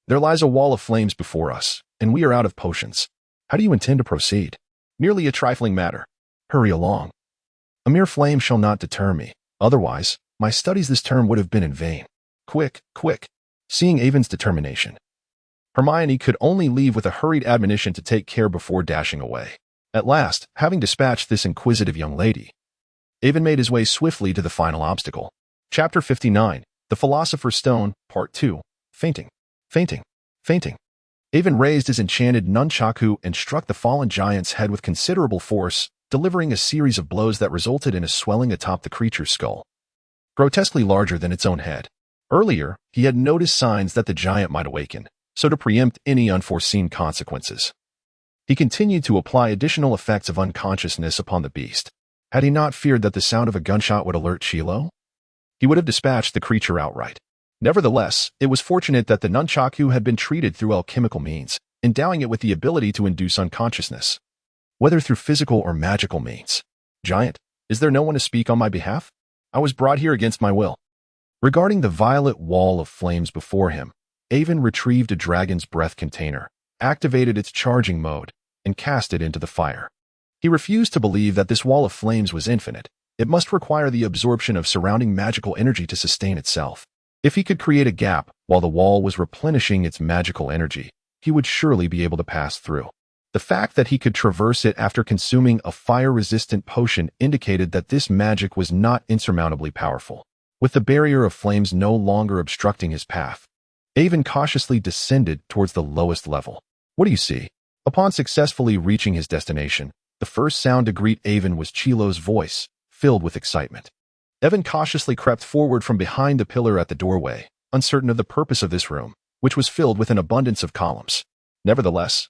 there lies a wall of flames before us, and we are out of potions. How do you intend to proceed? Merely a trifling matter. Hurry along. A mere flame shall not deter me. Otherwise, my studies this term would have been in vain. Quick, quick. Seeing Avon's determination, Hermione could only leave with a hurried admonition to take care before dashing away. At last, having dispatched this inquisitive young lady, Avon made his way swiftly to the final obstacle. Chapter 59, The Philosopher's Stone, Part 2, Fainting. Fainting. Fainting. Avon raised his enchanted nunchaku and struck the fallen giant's head with considerable force, delivering a series of blows that resulted in a swelling atop the creature's skull, grotesquely larger than its own head. Earlier, he had noticed signs that the giant might awaken, so to preempt any unforeseen consequences, he continued to apply additional effects of unconsciousness upon the beast. Had he not feared that the sound of a gunshot would alert Chilo, he would have dispatched the creature outright. Nevertheless, it was fortunate that the nunchaku had been treated through alchemical means, endowing it with the ability to induce unconsciousness, whether through physical or magical means. Giant, is there no one to speak on my behalf? I was brought here against my will. Regarding the violet wall of flames before him, Avon retrieved a dragon's breath container, activated its charging mode, and cast it into the fire. He refused to believe that this wall of flames was infinite. It must require the absorption of surrounding magical energy to sustain itself. If he could create a gap while the wall was replenishing its magical energy, he would surely be able to pass through. The fact that he could traverse it after consuming a fire-resistant potion indicated that this magic was not insurmountably powerful. With the barrier of flames no longer obstructing his path, Avon cautiously descended towards the lowest level. What do you see? Upon successfully reaching his destination, the first sound to greet Avon was Chilo's voice, filled with excitement. Avon cautiously crept forward from behind the pillar at the doorway, uncertain of the purpose of this room, which was filled with an abundance of columns. Nevertheless,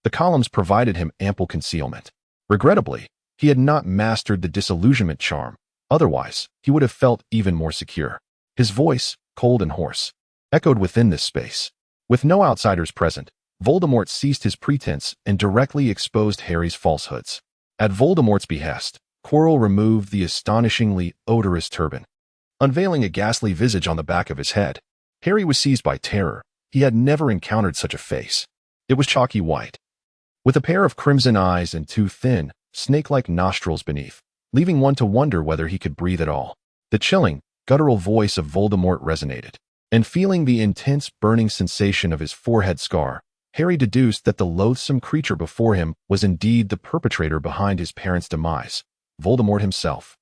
the columns provided him ample concealment. Regrettably, he had not mastered the disillusionment charm. Otherwise, he would have felt even more secure. His voice, cold and hoarse, echoed within this space. With no outsiders present, Voldemort ceased his pretense and directly exposed Harry's falsehoods. At Voldemort's behest, Quirrell removed the astonishingly odorous turban, unveiling a ghastly visage on the back of his head. Harry was seized by terror. He had never encountered such a face. It was chalky white, with a pair of crimson eyes and two thin, snake-like nostrils beneath, leaving one to wonder whether he could breathe at all. The chilling, guttural voice of Voldemort resonated, and feeling the intense burning sensation of his forehead scar, Harry deduced that the loathsome creature before him was indeed the perpetrator behind his parents' demise, Voldemort himself.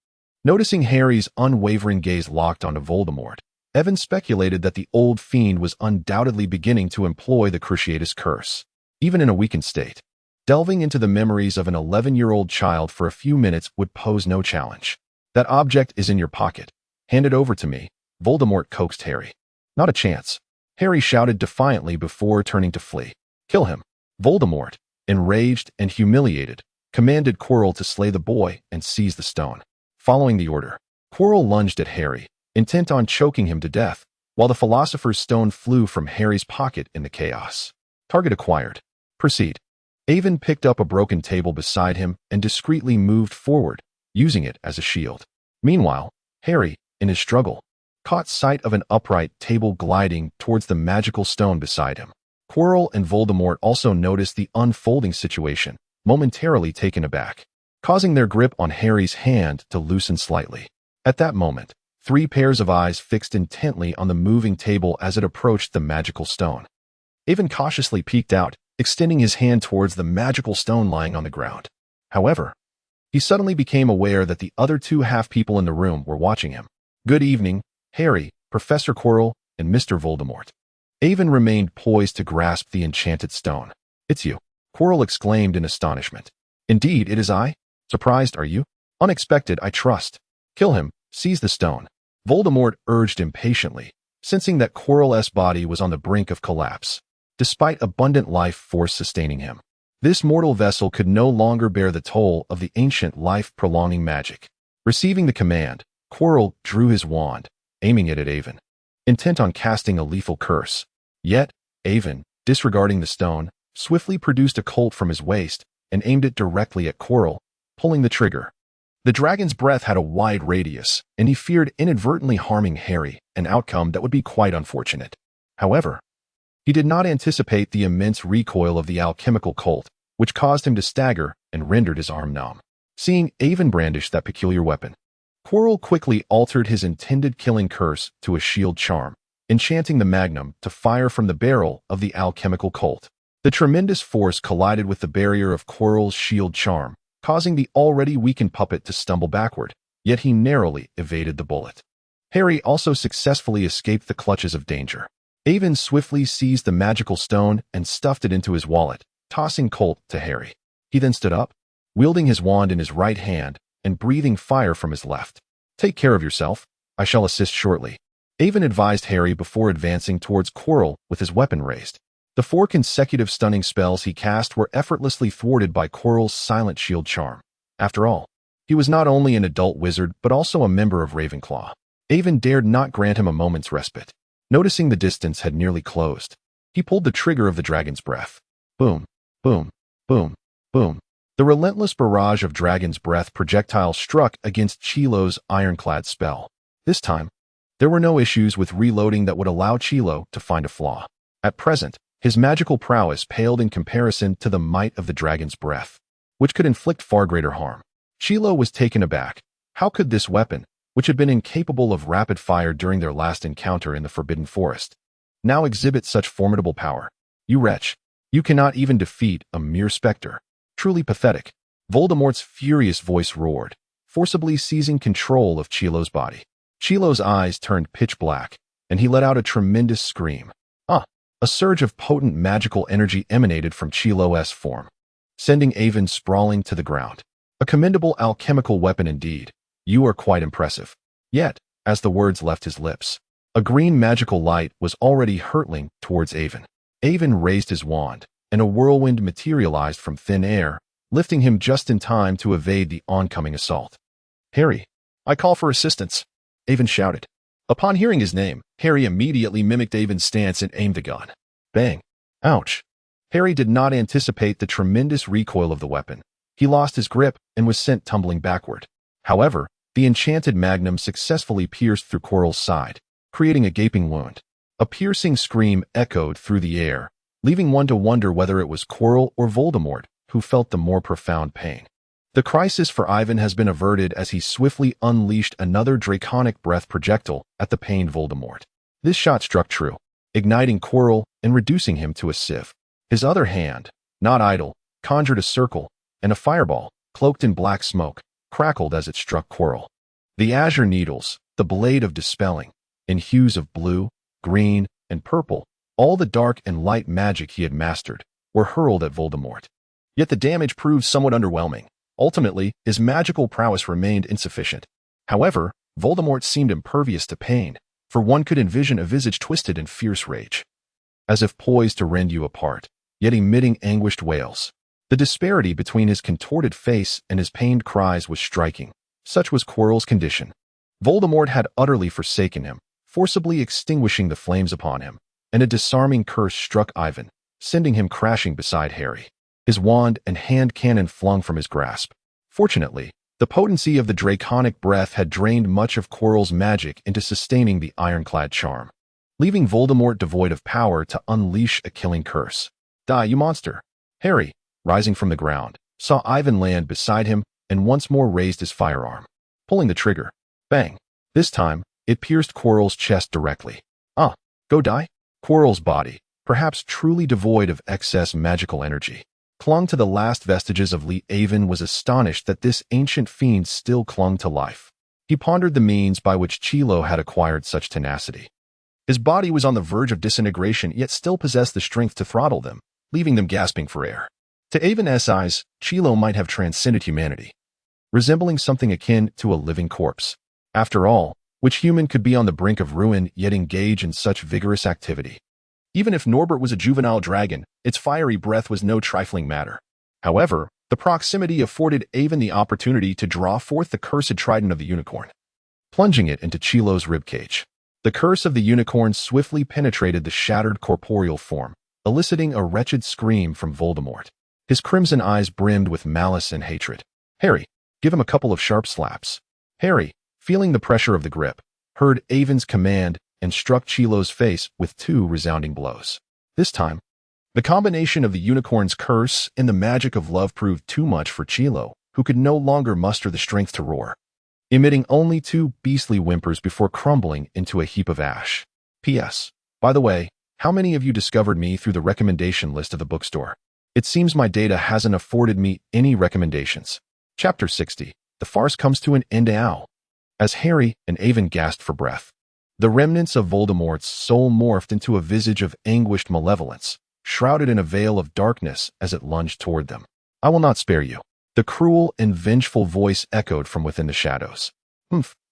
Noticing Harry's unwavering gaze locked onto Voldemort, Evan speculated that the old fiend was undoubtedly beginning to employ the Cruciatus Curse, even in a weakened state. Delving into the memories of an 11-year-old child for a few minutes would pose no challenge. That object is in your pocket. Hand it over to me, Voldemort coaxed Harry. Not a chance. Harry shouted defiantly before turning to flee. Kill him. Voldemort, enraged and humiliated, commanded Quirrell to slay the boy and seize the stone. Following the order, Quirrell lunged at Harry, intent on choking him to death, while the Philosopher's Stone flew from Harry's pocket in the chaos. Target acquired. Proceed. Avon picked up a broken table beside him and discreetly moved forward, using it as a shield. Meanwhile, Harry, in his struggle, caught sight of an upright table gliding towards the magical stone beside him. Quirrell and Voldemort also noticed the unfolding situation, momentarily taken aback, causing their grip on Harry's hand to loosen slightly. At that moment, 3 pairs of eyes fixed intently on the moving table as it approached the magical stone. Avon cautiously peeked out, extending his hand towards the magical stone lying on the ground. However, he suddenly became aware that the other 2 half-people in the room were watching him. Good evening, Harry, Professor Quirrell, and Mr. Voldemort. Avon remained poised to grasp the enchanted stone. It's you, Quirrell exclaimed in astonishment. Indeed, it is I. Surprised, are you? Unexpected, I trust. Kill him, seize the stone. Voldemort urged impatiently, sensing that Quirrell's body was on the brink of collapse. Despite abundant life force sustaining him, this mortal vessel could no longer bear the toll of the ancient life-prolonging magic. Receiving the command, Quirrell drew his wand, aiming it at Avon, intent on casting a lethal curse. Yet, Avon, disregarding the stone, swiftly produced a colt from his waist and aimed it directly at Quirrell, pulling the trigger. The dragon's breath had a wide radius, and he feared inadvertently harming Harry, an outcome that would be quite unfortunate. However, he did not anticipate the immense recoil of the alchemical colt, which caused him to stagger and rendered his arm numb. Seeing Avon brandish that peculiar weapon, Quirrell quickly altered his intended killing curse to a shield charm, enchanting the magnum to fire from the barrel of the alchemical Colt. The tremendous force collided with the barrier of Quirrell's shield charm, causing the already weakened puppet to stumble backward, yet he narrowly evaded the bullet. Harry also successfully escaped the clutches of danger. Avon swiftly seized the magical stone and stuffed it into his wallet, tossing Colt to Harry. He then stood up, wielding his wand in his right hand and breathing fire from his left. "Take care of yourself. I shall assist shortly," Avon advised Harry before advancing towards Quirrell with his weapon raised. The 4 consecutive stunning spells he cast were effortlessly thwarted by Quirrell's silent shield charm. After all, he was not only an adult wizard but also a member of Ravenclaw. Avon dared not grant him a moment's respite. Noticing the distance had nearly closed, he pulled the trigger of the dragon's breath. Boom, boom, boom, boom. The relentless barrage of dragon's breath projectiles struck against Chilo's ironclad spell. This time, there were no issues with reloading that would allow Chilo to find a flaw. At present, his magical prowess paled in comparison to the might of the dragon's breath, which could inflict far greater harm. Chilo was taken aback. How could this weapon, which had been incapable of rapid fire during their last encounter in the Forbidden Forest, now exhibit such formidable power? "You wretch, you cannot even defeat a mere specter. Truly pathetic," Voldemort's furious voice roared, forcibly seizing control of Chilo's body. Chilo's eyes turned pitch black, and he let out a tremendous scream. A surge of potent magical energy emanated from Chilo's form, sending Avon sprawling to the ground. "A commendable alchemical weapon indeed. You are quite impressive." Yet, as the words left his lips, a green magical light was already hurtling towards Avon. Avon raised his wand, and a whirlwind materialized from thin air, lifting him just in time to evade the oncoming assault. "Harry, I call for assistance," Avon shouted. Upon hearing his name, Harry immediately mimicked Avon's stance and aimed the gun. Bang! Ouch! Harry did not anticipate the tremendous recoil of the weapon. He lost his grip and was sent tumbling backward. However, the enchanted magnum successfully pierced through Quirrell's side, creating a gaping wound. A piercing scream echoed through the air, leaving one to wonder whether it was Quirrell or Voldemort who felt the more profound pain. The crisis for Ivan has been averted as he swiftly unleashed another draconic breath projectile at the pained Voldemort. This shot struck true, igniting Quirrell and reducing him to a sieve. His other hand, not idle, conjured a circle, and a fireball, cloaked in black smoke, crackled as it struck Quirrell. The azure needles, the blade of dispelling, in hues of blue, green, and purple, all the dark and light magic he had mastered, were hurled at Voldemort. Yet the damage proved somewhat underwhelming. Ultimately, his magical prowess remained insufficient. However, Voldemort seemed impervious to pain, for one could envision a visage twisted in fierce rage, as if poised to rend you apart, yet emitting anguished wails. The disparity between his contorted face and his pained cries was striking. Such was Quirrell's condition. Voldemort had utterly forsaken him, forcibly extinguishing the flames upon him, and a disarming curse struck Ivan, sending him crashing beside Harry, his wand and hand cannon flung from his grasp. Fortunately, the potency of the draconic breath had drained much of Quirrell's magic into sustaining the ironclad charm, leaving Voldemort devoid of power to unleash a killing curse. "Die, you monster!" Harry, rising from the ground, saw Ivan land beside him and once more raised his firearm. Pulling the trigger, bang! This time, it pierced Quirrell's chest directly. Go die? Quirrell's body, perhaps truly devoid of excess magical energy, clung to the last vestiges of Lee. Avon was astonished that this ancient fiend still clung to life. He pondered the means by which Chilo had acquired such tenacity. His body was on the verge of disintegration, yet still possessed the strength to throttle them, leaving them gasping for air. To Avon's eyes, Chilo might have transcended humanity, resembling something akin to a living corpse. After all, which human could be on the brink of ruin yet engage in such vigorous activity? Even if Norbert was a juvenile dragon, its fiery breath was no trifling matter. However, the proximity afforded Avon the opportunity to draw forth the cursed trident of the unicorn, plunging it into Chilo's ribcage. The curse of the unicorn swiftly penetrated the shattered corporeal form, eliciting a wretched scream from Voldemort. His crimson eyes brimmed with malice and hatred. "Harry, give him a couple of sharp slaps." Harry, feeling the pressure of the grip, heard Avon's command and struck Chilo's face with 2 resounding blows. This time, the combination of the unicorn's curse and the magic of love proved too much for Chilo, who could no longer muster the strength to roar, emitting only two beastly whimpers before crumbling into a heap of ash. P.S. By the way, how many of you discovered me through the recommendation list of the bookstore? It seems my data hasn't afforded me any recommendations. Chapter 60. The farce comes to an end now. As Harry and Avon gasped for breath, the remnants of Voldemort's soul morphed into a visage of anguished malevolence, shrouded in a veil of darkness as it lunged toward them. I will not spare you. The cruel and vengeful voice echoed from within the shadows.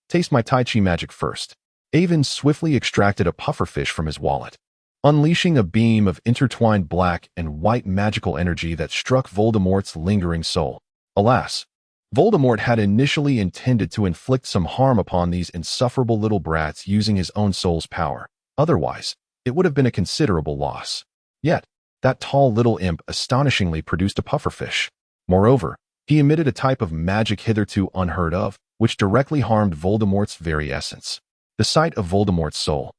Taste my Tai Chi magic first. Avon swiftly extracted a pufferfish from his wallet, unleashing a beam of intertwined black and white magical energy that struck Voldemort's lingering soul. Alas, Voldemort had initially intended to inflict some harm upon these insufferable little brats using his own soul's power. Otherwise, it would have been a considerable loss. Yet, that tall little imp astonishingly produced a pufferfish. Moreover, he emitted a type of magic hitherto unheard of, which directly harmed Voldemort's very essence. The sight of Voldemort's soul,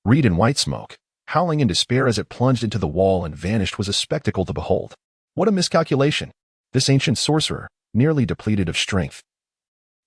wreathed in white smoke, howling in despair as it plunged into the wall and vanished, was a spectacle to behold. What a miscalculation! This ancient sorcerer, nearly depleted of strength,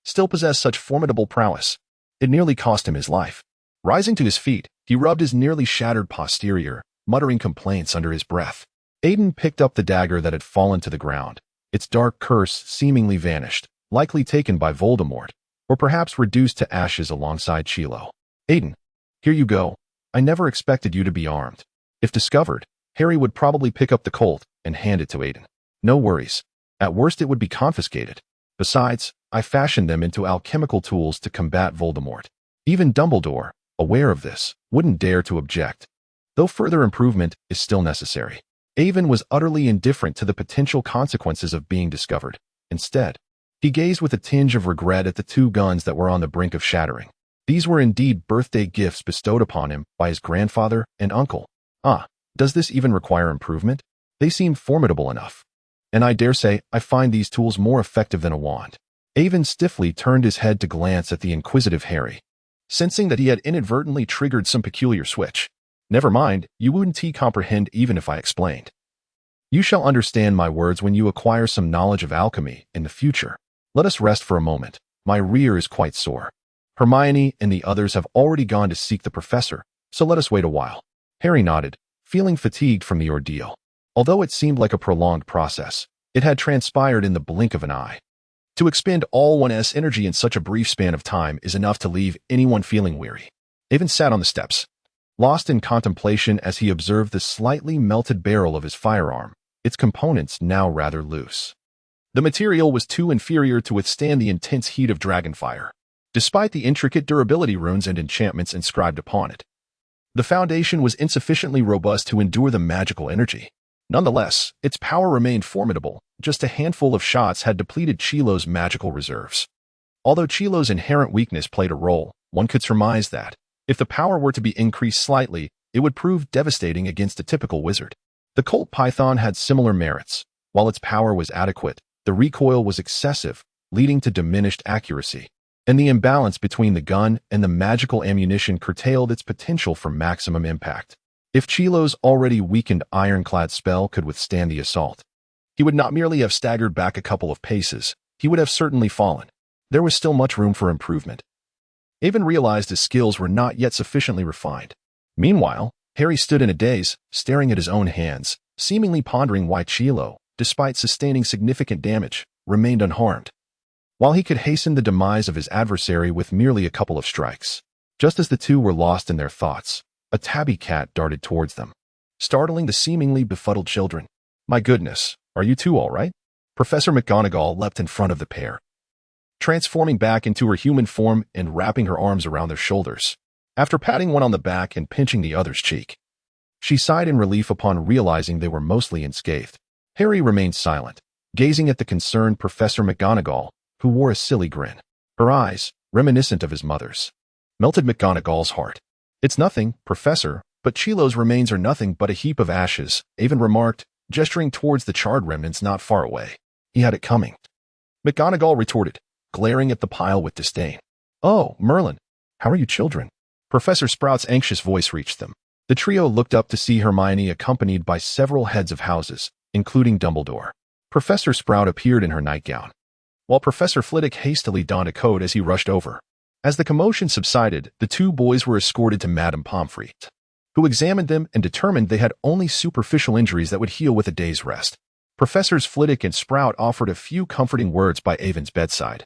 still possessed such formidable prowess. It nearly cost him his life. Rising to his feet, he rubbed his nearly shattered posterior, muttering complaints under his breath. Aiden picked up the dagger that had fallen to the ground. Its dark curse seemingly vanished, likely taken by Voldemort, or perhaps reduced to ashes alongside Chilo. Aiden, here you go. I never expected you to be armed. If discovered, Harry would probably pick up the Colt and hand it to Aiden. No worries. At worst, it would be confiscated. Besides, I fashioned them into alchemical tools to combat Voldemort. Even Dumbledore, aware of this, wouldn't dare to object, though further improvement is still necessary. Avon was utterly indifferent to the potential consequences of being discovered. Instead, he gazed with a tinge of regret at the two guns that were on the brink of shattering. These were indeed birthday gifts bestowed upon him by his grandfather and uncle. Does this even require improvement? They seemed formidable enough. And I dare say I find these tools more effective than a wand. Avon stiffly turned his head to glance at the inquisitive Harry, sensing that he had inadvertently triggered some peculiar switch. Never mind, you wouldn't comprehend even if I explained. You shall understand my words when you acquire some knowledge of alchemy in the future. Let us rest for a moment. My rear is quite sore. Hermione and the others have already gone to seek the professor, so let us wait a while. Harry nodded, feeling fatigued from the ordeal. Although it seemed like a prolonged process, it had transpired in the blink of an eye. To expend all one's energy in such a brief span of time is enough to leave anyone feeling weary. Avon sat on the steps, lost in contemplation as he observed the slightly melted barrel of his firearm, its components now rather loose. The material was too inferior to withstand the intense heat of dragonfire, despite the intricate durability runes and enchantments inscribed upon it. The foundation was insufficiently robust to endure the magical energy. Nonetheless, its power remained formidable. Just a handful of shots had depleted Chilo's magical reserves. Although Chilo's inherent weakness played a role, one could surmise that, if the power were to be increased slightly, it would prove devastating against a typical wizard. The Colt Python had similar merits. While its power was adequate, the recoil was excessive, leading to diminished accuracy, and the imbalance between the gun and the magical ammunition curtailed its potential for maximum impact. If Chilo's already weakened ironclad spell could withstand the assault, he would not merely have staggered back a couple of paces, he would have certainly fallen. There was still much room for improvement. Avon realized his skills were not yet sufficiently refined. Meanwhile, Harry stood in a daze, staring at his own hands, seemingly pondering why Chilo, despite sustaining significant damage, remained unharmed, while he could hasten the demise of his adversary with merely a couple of strikes. Just as the two were lost in their thoughts, a tabby cat darted towards them, startling the seemingly befuddled children. My goodness, are you two all right? Professor McGonagall leapt in front of the pair, transforming back into her human form and wrapping her arms around their shoulders. After patting one on the back and pinching the other's cheek, she sighed in relief upon realizing they were mostly unscathed. Harry remained silent, gazing at the concerned Professor McGonagall, who wore a silly grin. Her eyes, reminiscent of his mother's, melted McGonagall's heart. It's nothing, Professor, but Chilo's remains are nothing but a heap of ashes, Avon remarked, gesturing towards the charred remnants not far away. He had it coming, McGonagall retorted, glaring at the pile with disdain. Oh, Merlin, how are you children? Professor Sprout's anxious voice reached them. The trio looked up to see Hermione accompanied by several heads of houses, including Dumbledore. Professor Sprout appeared in her nightgown, while Professor Flitwick hastily donned a coat as he rushed over. As the commotion subsided, the two boys were escorted to Madame Pomfrey, who examined them and determined they had only superficial injuries that would heal with a day's rest. Professors Flitwick and Sprout offered a few comforting words by Avon's bedside,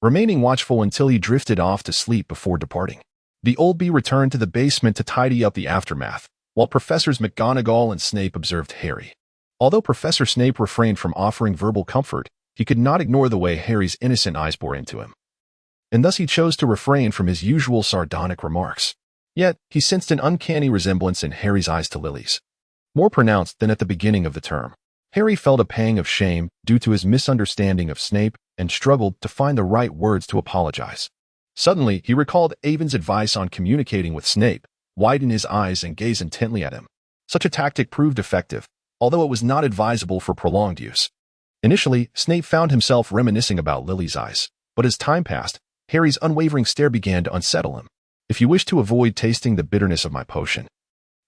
remaining watchful until he drifted off to sleep before departing. The old bee returned to the basement to tidy up the aftermath, while Professors McGonagall and Snape observed Harry. Although Professor Snape refrained from offering verbal comfort, he could not ignore the way Harry's innocent eyes bore into him, and thus he chose to refrain from his usual sardonic remarks. Yet, he sensed an uncanny resemblance in Harry's eyes to Lily's, more pronounced than at the beginning of the term. Harry felt a pang of shame due to his misunderstanding of Snape and struggled to find the right words to apologize. Suddenly, he recalled Avon's advice on communicating with Snape: widen his eyes and gaze intently at him. Such a tactic proved effective, although it was not advisable for prolonged use. Initially, Snape found himself reminiscing about Lily's eyes, but as time passed, Harry's unwavering stare began to unsettle him. If you wish to avoid tasting the bitterness of my potion,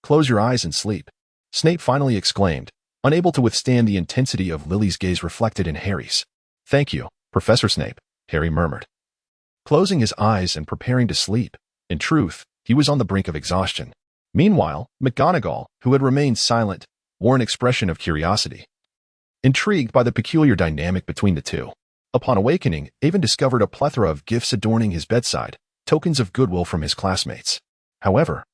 close your eyes and sleep, Snape finally exclaimed, unable to withstand the intensity of Lily's gaze reflected in Harry's. Thank you, Professor Snape, Harry murmured, closing his eyes and preparing to sleep. In truth, he was on the brink of exhaustion. Meanwhile, McGonagall, who had remained silent, wore an expression of curiosity, intrigued by the peculiar dynamic between the two. Upon awakening, Avon discovered a plethora of gifts adorning his bedside, tokens of goodwill from his classmates. However,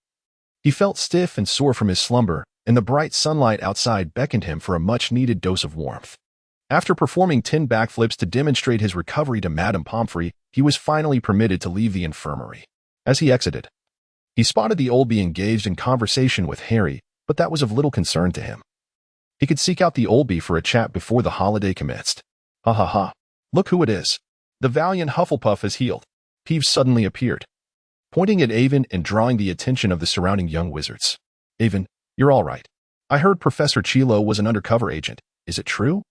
he felt stiff and sore from his slumber, and the bright sunlight outside beckoned him for a much-needed dose of warmth. After performing 10 backflips to demonstrate his recovery to Madame Pomfrey, he was finally permitted to leave the infirmary. As he exited, he spotted the old bee engaged in conversation with Harry, but that was of little concern to him. He could seek out the old bee for a chat before the holiday commenced. Ha ha ha. Look who it is. The valiant Hufflepuff has healed. Peeves suddenly appeared, pointing at Avon and drawing the attention of the surrounding young wizards. Avon, you're all right. I heard Professor Chilo was an undercover agent. Is it true?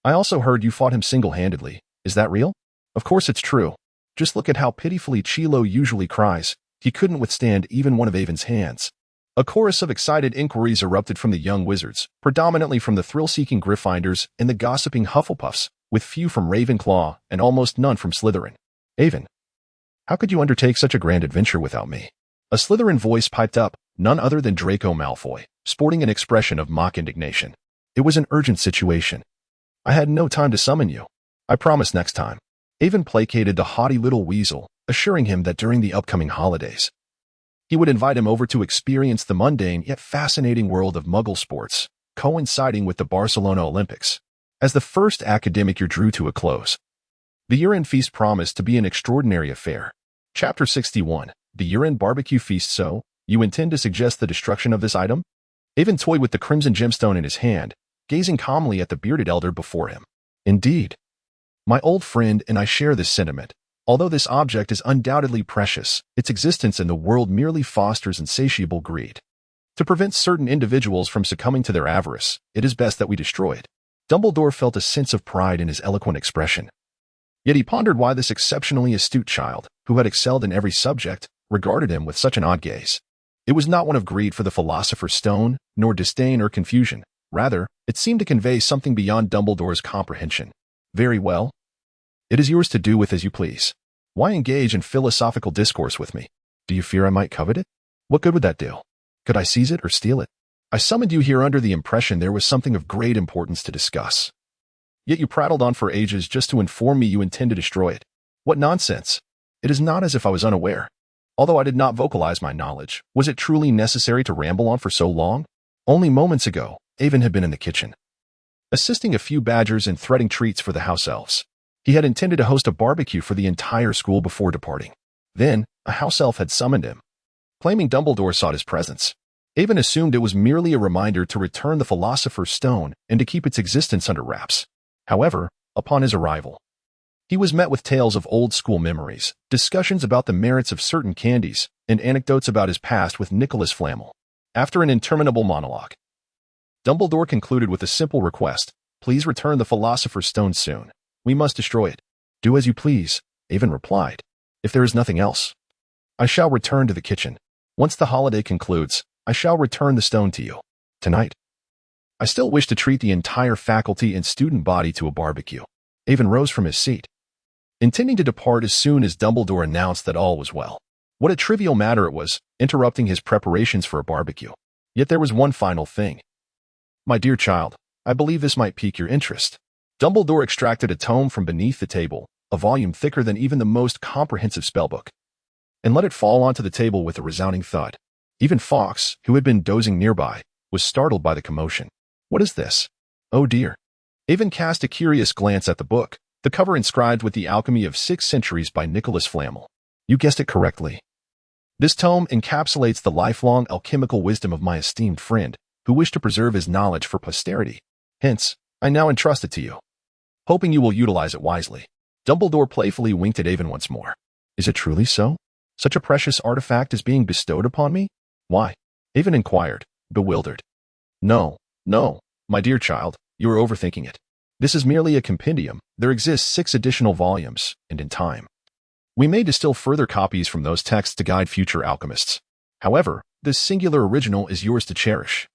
I also heard you fought him single-handedly. Is that real? Of course it's true. Just look at how pitifully Chilo usually cries. He couldn't withstand even one of Avon's hands. A chorus of excited inquiries erupted from the young wizards, predominantly from the thrill-seeking Gryffindors and the gossiping Hufflepuffs, with few from Ravenclaw and almost none from Slytherin. Avon, how could you undertake such a grand adventure without me? A Slytherin voice piped up, none other than Draco Malfoy, sporting an expression of mock indignation. It was an urgent situation. I had no time to summon you. I promise next time. Avon placated the haughty little weasel, assuring him that during the upcoming holidays, he would invite him over to experience the mundane yet fascinating world of Muggle sports, coinciding with the Barcelona Olympics. As the first academic year drew to a close, the year-end feast promised to be an extraordinary affair. Chapter 61, the year-end barbecue feast. So, you intend to suggest the destruction of this item? Avon toyed with the crimson gemstone in his hand, gazing calmly at the bearded elder before him. Indeed. My old friend and I share this sentiment. Although this object is undoubtedly precious, its existence in the world merely fosters insatiable greed. To prevent certain individuals from succumbing to their avarice, it is best that we destroy it. Dumbledore felt a sense of pride in his eloquent expression. Yet he pondered why this exceptionally astute child, who had excelled in every subject, regarded him with such an odd gaze. It was not one of greed for the philosopher's stone, nor disdain or confusion. Rather, it seemed to convey something beyond Dumbledore's comprehension. Very well. It is yours to do with as you please. Why engage in philosophical discourse with me? Do you fear I might covet it? What good would that do? Could I seize it or steal it? I summoned you here under the impression there was something of great importance to discuss. Yet you prattled on for ages just to inform me you intend to destroy it. What nonsense! It is not as if I was unaware. Although I did not vocalize my knowledge, was it truly necessary to ramble on for so long? Only moments ago, Avon had been in the kitchen, assisting a few badgers in threading treats for the house elves. He had intended to host a barbecue for the entire school before departing. Then, a house elf had summoned him, claiming Dumbledore sought his presence. Avon assumed it was merely a reminder to return the Philosopher's Stone and to keep its existence under wraps. However, upon his arrival, he was met with tales of old-school memories, discussions about the merits of certain candies, and anecdotes about his past with Nicholas Flamel. After an interminable monologue, Dumbledore concluded with a simple request: please return the Philosopher's Stone soon. We must destroy it. Do as you please, Avon replied. If there is nothing else, I shall return to the kitchen. Once the holiday concludes, I shall return the stone to you. Tonight, I still wish to treat the entire faculty and student body to a barbecue. Avon rose from his seat, intending to depart as soon as Dumbledore announced that all was well. What a trivial matter it was, interrupting his preparations for a barbecue. Yet there was one final thing. My dear child, I believe this might pique your interest. Dumbledore extracted a tome from beneath the table, a volume thicker than even the most comprehensive spellbook, and let it fall onto the table with a resounding thud. Even Fawkes, who had been dozing nearby, was startled by the commotion. What is this? Oh dear. Avon cast a curious glance at the book, the cover inscribed with the alchemy of 6 centuries by Nicholas Flamel. You guessed it correctly. This tome encapsulates the lifelong alchemical wisdom of my esteemed friend, who wished to preserve his knowledge for posterity. Hence, I now entrust it to you, hoping you will utilize it wisely. Dumbledore playfully winked at Avon once more. Is it truly so? Such a precious artifact is being bestowed upon me? Why? Avon inquired, bewildered. No, my dear child, you are overthinking it. This is merely a compendium. There exist 6 additional volumes, and in time, we may distill further copies from those texts to guide future alchemists. However, this singular original is yours to cherish,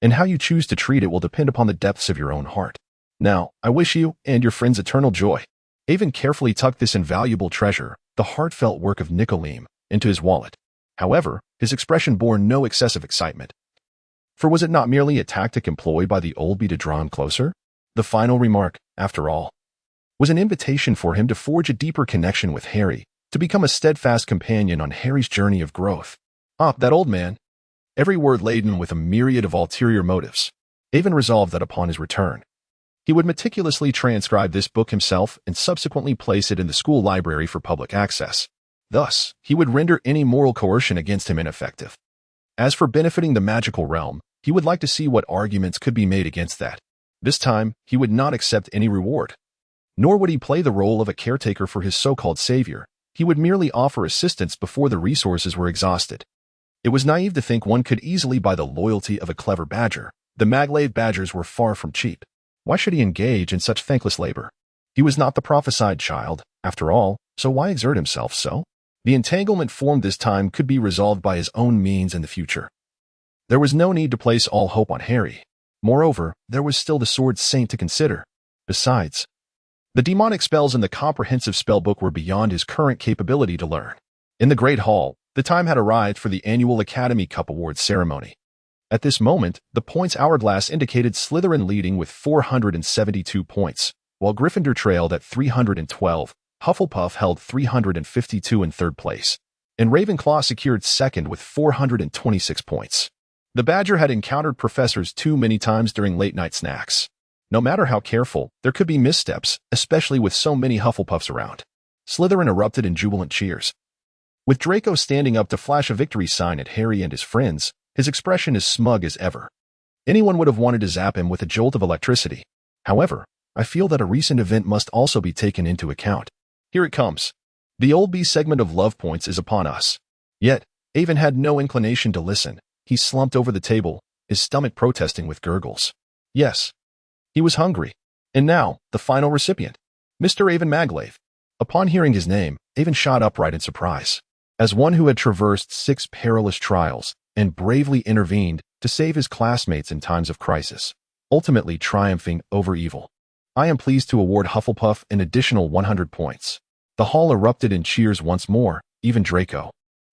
and how you choose to treat it will depend upon the depths of your own heart. Now, I wish you and your friends eternal joy. Avon carefully tucked this invaluable treasure, the heartfelt work of Nicolim, into his wallet. However, his expression bore no excessive excitement. For was it not merely a tactic employed by the old bee to draw him closer? The final remark, after all, was an invitation for him to forge a deeper connection with Harry, to become a steadfast companion on Harry's journey of growth. Ah, that old man. Every word laden with a myriad of ulterior motives. Avon resolved that upon his return, he would meticulously transcribe this book himself and subsequently place it in the school library for public access. Thus, he would render any moral coercion against him ineffective. As for benefiting the magical realm, he would like to see what arguments could be made against that. This time, he would not accept any reward. Nor would he play the role of a caretaker for his so-called savior. He would merely offer assistance before the resources were exhausted. It was naive to think one could easily buy the loyalty of a clever badger. The Maglev badgers were far from cheap. Why should he engage in such thankless labor? He was not the prophesied child, after all, so why exert himself so? The entanglement formed this time could be resolved by his own means in the future. There was no need to place all hope on Harry. Moreover, there was still the Sword Saint to consider. Besides, the demonic spells in the comprehensive spellbook were beyond his current capability to learn. In the Great Hall, the time had arrived for the annual Academy Cup Awards ceremony. At this moment, the points hourglass indicated Slytherin leading with 472 points, while Gryffindor trailed at 312, Hufflepuff held 352 in third place, and Ravenclaw secured second with 426 points. The Badger had encountered professors too many times during late-night snacks. No matter how careful, there could be missteps, especially with so many Hufflepuffs around. Slytherin erupted in jubilant cheers, with Draco standing up to flash a victory sign at Harry and his friends, his expression as smug as ever. Anyone would have wanted to zap him with a jolt of electricity. However, I feel that a recent event must also be taken into account. Here it comes. The old B segment of love points is upon us. Yet, Avon had no inclination to listen. He slumped over the table, his stomach protesting with gurgles. Yes, he was hungry. And now, the final recipient, Mr. Avon Maglev. Upon hearing his name, Avon shot upright in surprise. As one who had traversed 6 perilous trials and bravely intervened to save his classmates in times of crisis, ultimately triumphing over evil, I am pleased to award Hufflepuff an additional 100 points. The hall erupted in cheers once more. Even Draco,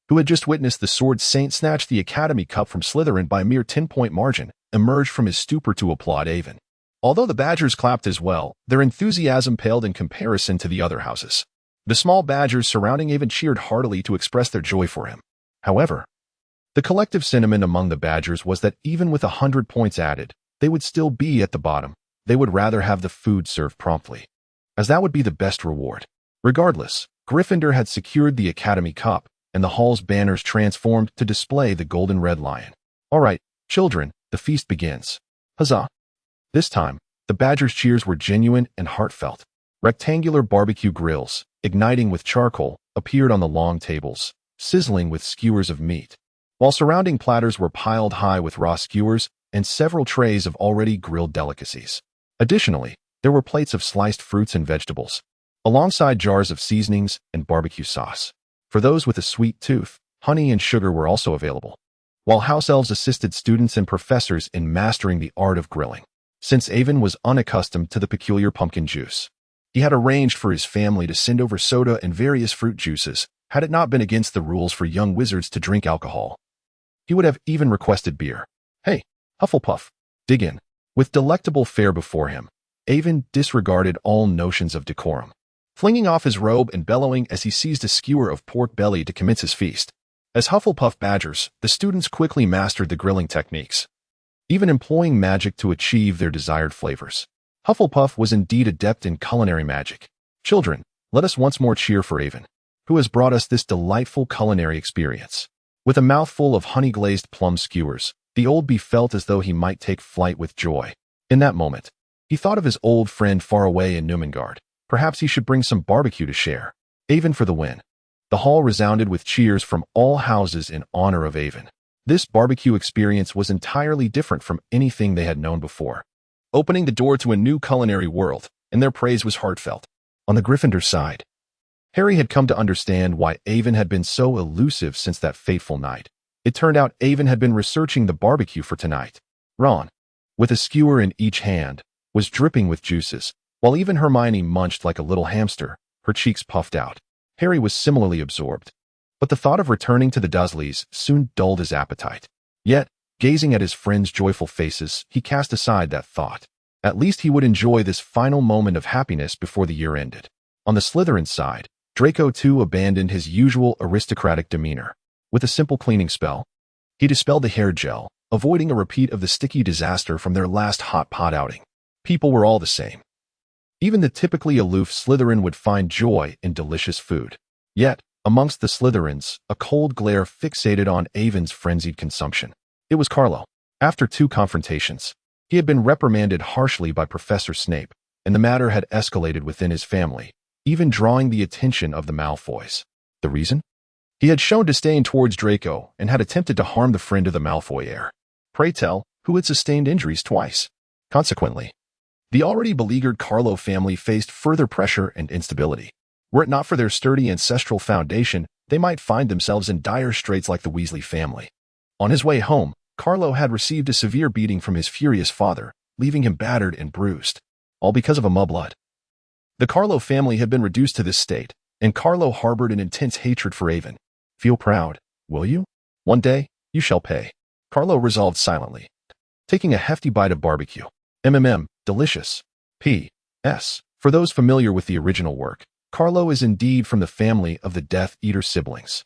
who had just witnessed the Sword Saint snatch the Academy Cup from Slytherin by a mere 10-point margin, emerged from his stupor to applaud Avon. Although the Badgers clapped as well, their enthusiasm paled in comparison to the other houses. The small Badgers surrounding Avon cheered heartily to express their joy for him. However, the collective sentiment among the Badgers was that even with 100 points added, they would still be at the bottom. They would rather have the food served promptly, as that would be the best reward. Regardless, Gryffindor had secured the Academy Cup, and the hall's banners transformed to display the golden red lion. All right, children, the feast begins. Huzzah! This time, the Badgers' cheers were genuine and heartfelt. Rectangular barbecue grills, igniting with charcoal, appeared on the long tables, sizzling with skewers of meat, while surrounding platters were piled high with raw skewers and several trays of already grilled delicacies. Additionally, there were plates of sliced fruits and vegetables, alongside jars of seasonings and barbecue sauce. For those with a sweet tooth, honey and sugar were also available, while house elves assisted students and professors in mastering the art of grilling, since Avon was unaccustomed to the peculiar pumpkin juice. He had arranged for his family to send over soda and various fruit juices, had it not been against the rules for young wizards to drink alcohol. He would have even requested beer. Hey, Hufflepuff, dig in. With delectable fare before him, Avon disregarded all notions of decorum, flinging off his robe and bellowing as he seized a skewer of pork belly to commence his feast. As Hufflepuff badgers, the students quickly mastered the grilling techniques, even employing magic to achieve their desired flavors. Hufflepuff was indeed adept in culinary magic. Children, let us once more cheer for Avon, who has brought us this delightful culinary experience. With a mouthful of honey-glazed plum skewers, the old bee felt as though he might take flight with joy. In that moment, he thought of his old friend far away in Numengard. Perhaps he should bring some barbecue to share. Avon for the win. The hall resounded with cheers from all houses in honor of Avon. This barbecue experience was entirely different from anything they had known before, opening the door to a new culinary world, and their praise was heartfelt. On the Gryffindor side, Harry had come to understand why Avon had been so elusive since that fateful night. It turned out Avon had been researching the barbecue for tonight. Ron, with a skewer in each hand, was dripping with juices, while even Hermione munched like a little hamster, her cheeks puffed out. Harry was similarly absorbed, but the thought of returning to the Dursleys soon dulled his appetite. Yet, gazing at his friends' joyful faces, he cast aside that thought. At least he would enjoy this final moment of happiness before the year ended. On the Slytherin side, Draco too abandoned his usual aristocratic demeanor. With a simple cleaning spell, he dispelled the hair gel, avoiding a repeat of the sticky disaster from their last hot pot outing. People were all the same. Even the typically aloof Slytherin would find joy in delicious food. Yet, amongst the Slytherins, a cold glare fixated on Avon's frenzied consumption. It was Carlo. After 2 confrontations, he had been reprimanded harshly by Professor Snape, and the matter had escalated within his family, even drawing the attention of the Malfoys. The reason? He had shown disdain towards Draco and had attempted to harm the friend of the Malfoy heir. Pray tell, who had sustained injuries twice. Consequently, the already beleaguered Carlo family faced further pressure and instability. Were it not for their sturdy ancestral foundation, they might find themselves in dire straits like the Weasley family. On his way home, Carlo had received a severe beating from his furious father, leaving him battered and bruised, all because of a mudblood. The Carlo family had been reduced to this state, and Carlo harbored an intense hatred for Avon. Feel proud, will you? One day, you shall pay. Carlo resolved silently, taking a hefty bite of barbecue. Delicious. P.S. For those familiar with the original work, Carlo is indeed from the family of the Death Eater siblings.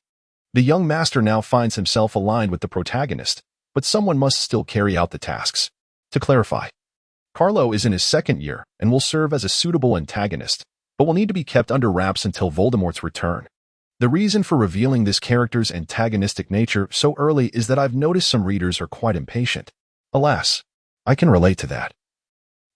The young master now finds himself aligned with the protagonist, but someone must still carry out the tasks. To clarify, Carlo is in his 2nd year and will serve as a suitable antagonist, but will need to be kept under wraps until Voldemort's return. The reason for revealing this character's antagonistic nature so early is that I've noticed some readers are quite impatient. Alas, I can relate to that.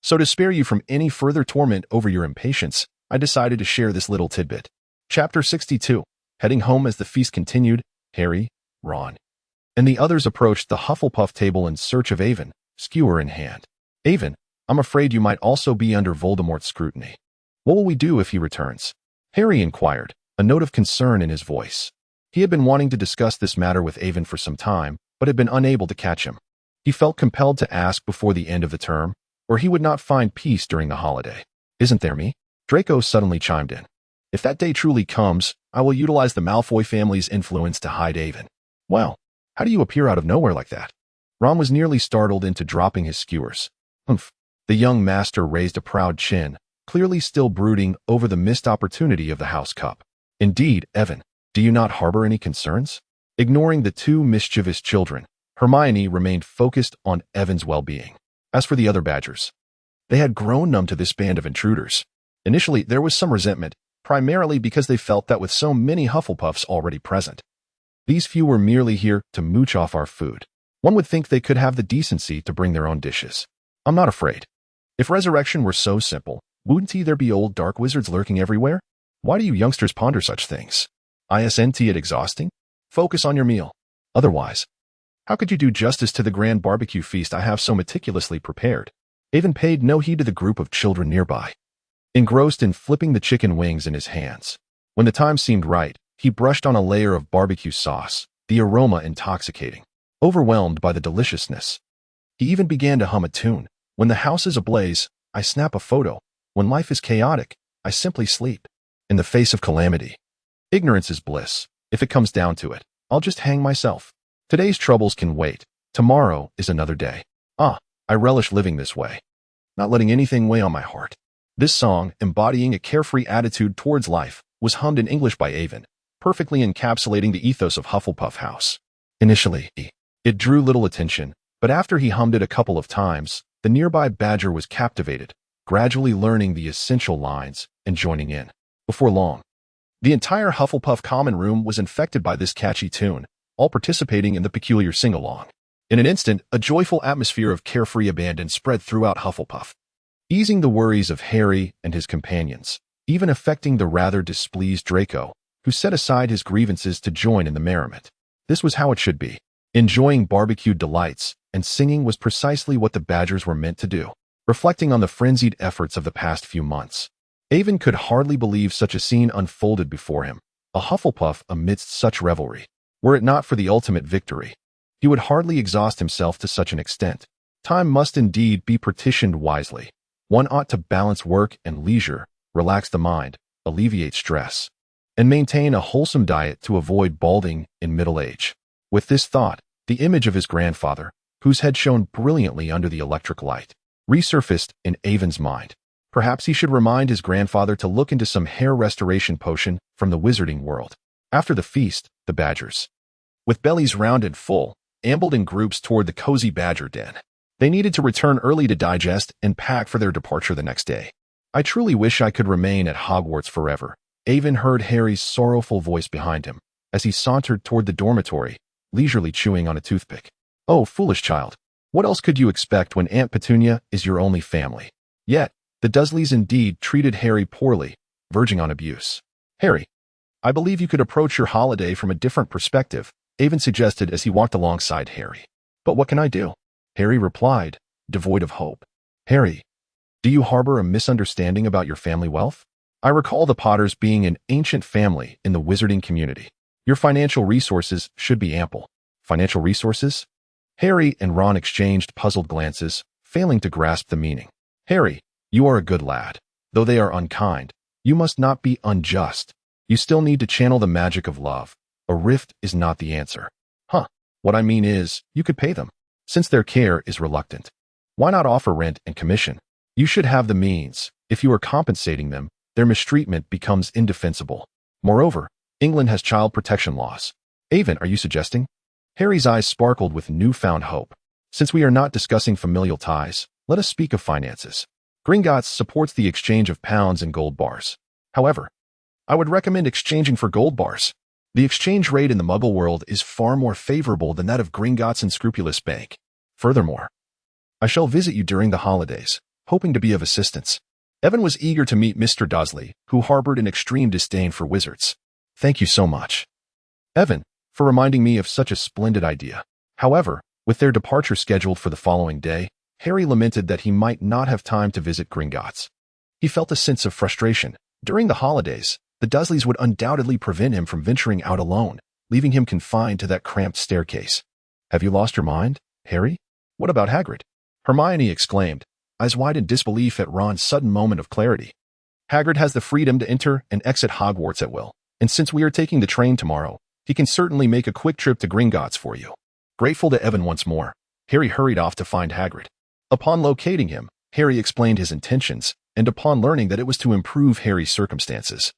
So to spare you from any further torment over your impatience, I decided to share this little tidbit. Chapter 62. Heading home as the feast continued, Harry, Ron, and the others approached the Hufflepuff table in search of Avon, skewer in hand. Avon, I'm afraid you might also be under Voldemort's scrutiny. What will we do if he returns? Harry inquired, a note of concern in his voice. He had been wanting to discuss this matter with Avon for some time, but had been unable to catch him. He felt compelled to ask before the end of the term, or he would not find peace during the holiday. Isn't there me? Draco suddenly chimed in. If that day truly comes, I will utilize the Malfoy family's influence to hide Avon. Well, how do you appear out of nowhere like that? Ron was nearly startled into dropping his skewers. Humph. The young master raised a proud chin, clearly still brooding over the missed opportunity of the house cup. Indeed, Evan, do you not harbor any concerns? Ignoring the 2 mischievous children, Hermione remained focused on Evan's well-being. As for the other badgers, they had grown numb to this band of intruders. Initially, there was some resentment, primarily because they felt that with so many Hufflepuffs already present, these few were merely here to mooch off our food. One would think they could have the decency to bring their own dishes. I'm not afraid. If resurrection were so simple, wouldn't there be old dark wizards lurking everywhere? Why do you youngsters ponder such things? Isn't it exhausting? Focus on your meal. Otherwise, how could you do justice to the grand barbecue feast I have so meticulously prepared? Avon paid no heed to the group of children nearby, engrossed in flipping the chicken wings in his hands. When the time seemed right, he brushed on a layer of barbecue sauce, the aroma intoxicating. Overwhelmed by the deliciousness, he even began to hum a tune. When the house is ablaze, I snap a photo. When life is chaotic, I simply sleep. In the face of calamity. Ignorance is bliss. If it comes down to it, I'll just hang myself. Today's troubles can wait. Tomorrow is another day. I relish living this way. Not letting anything weigh on my heart. This song, embodying a carefree attitude towards life, was hummed in English by Avon, perfectly encapsulating the ethos of Hufflepuff House. Initially, it drew little attention, but after he hummed it a couple of times, the nearby badger was captivated, gradually learning the essential lines and joining in. Before long, the entire Hufflepuff common room was infected by this catchy tune, all participating in the peculiar sing-along. In an instant, a joyful atmosphere of carefree abandon spread throughout Hufflepuff, easing the worries of Harry and his companions, even affecting the rather displeased Draco, who set aside his grievances to join in the merriment. This was how it should be. Enjoying barbecued delights and singing was precisely what the Badgers were meant to do. Reflecting on the frenzied efforts of the past few months, Avon could hardly believe such a scene unfolded before him, a Hufflepuff amidst such revelry. Were it not for the ultimate victory, he would hardly exhaust himself to such an extent. Time must indeed be partitioned wisely. One ought to balance work and leisure, relax the mind, alleviate stress, and maintain a wholesome diet to avoid balding in middle age. With this thought, the image of his grandfather, whose head shone brilliantly under the electric light, resurfaced in Avon's mind. Perhaps he should remind his grandfather to look into some hair restoration potion from the wizarding world. After the feast, the Badgers, with bellies round and full, ambled in groups toward the cozy Badger den. They needed to return early to digest and pack for their departure the next day. I truly wish I could remain at Hogwarts forever. Avon heard Harry's sorrowful voice behind him as he sauntered toward the dormitory, leisurely chewing on a toothpick. Oh, foolish child. What else could you expect when Aunt Petunia is your only family? Yet, the Dursleys indeed treated Harry poorly, verging on abuse. Harry, I believe you could approach your holiday from a different perspective, Avon suggested as he walked alongside Harry. But what can I do? Harry replied, devoid of hope. Harry, do you harbor a misunderstanding about your family wealth? I recall the Potters being an ancient family in the wizarding community. Your financial resources should be ample. Financial resources? Harry and Ron exchanged puzzled glances, failing to grasp the meaning. Harry, you are a good lad. Though they are unkind, you must not be unjust. You still need to channel the magic of love. A rift is not the answer. What I mean is, you could pay them. Since their care is reluctant, why not offer rent and commission? You should have the means. If you are compensating them, their mistreatment becomes indefensible. Moreover, England has child protection laws. Avon, are you suggesting? Harry's eyes sparkled with newfound hope. Since we are not discussing familial ties, let us speak of finances. Gringotts supports the exchange of pounds and gold bars. However, I would recommend exchanging for gold bars. The exchange rate in the Muggle world is far more favorable than that of Gringotts' unscrupulous bank. Furthermore, I shall visit you during the holidays, hoping to be of assistance. Evan was eager to meet Mr. Dursley, who harbored an extreme disdain for wizards. Thank you so much, Evan, for reminding me of such a splendid idea. However, with their departure scheduled for the following day, Harry lamented that he might not have time to visit Gringotts. He felt a sense of frustration. During the holidays, the Dursleys would undoubtedly prevent him from venturing out alone, leaving him confined to that cramped staircase. Have you lost your mind, Harry? What about Hagrid? Hermione exclaimed, eyes wide in disbelief at Ron's sudden moment of clarity. Hagrid has the freedom to enter and exit Hogwarts at will, and since we are taking the train tomorrow, he can certainly make a quick trip to Gringotts for you. Grateful to Evan once more, Harry hurried off to find Hagrid. Upon locating him, Harry explained his intentions, and upon learning that it was to improve Harry's circumstances,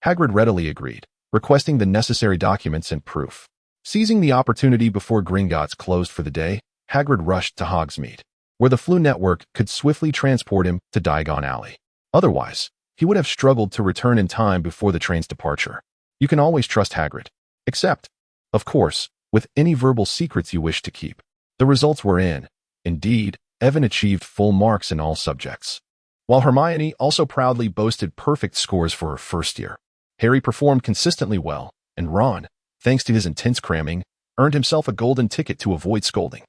Hagrid readily agreed, requesting the necessary documents and proof. Seizing the opportunity before Gringotts closed for the day, Hagrid rushed to Hogsmeade, where the Floo network could swiftly transport him to Diagon Alley. Otherwise, he would have struggled to return in time before the train's departure. You can always trust Hagrid. Except, of course, with any verbal secrets you wish to keep. The results were in. Indeed, Evan achieved full marks in all subjects, while Hermione also proudly boasted perfect scores for her first year. Harry performed consistently well, and Ron, thanks to his intense cramming, earned himself a golden ticket to avoid scolding.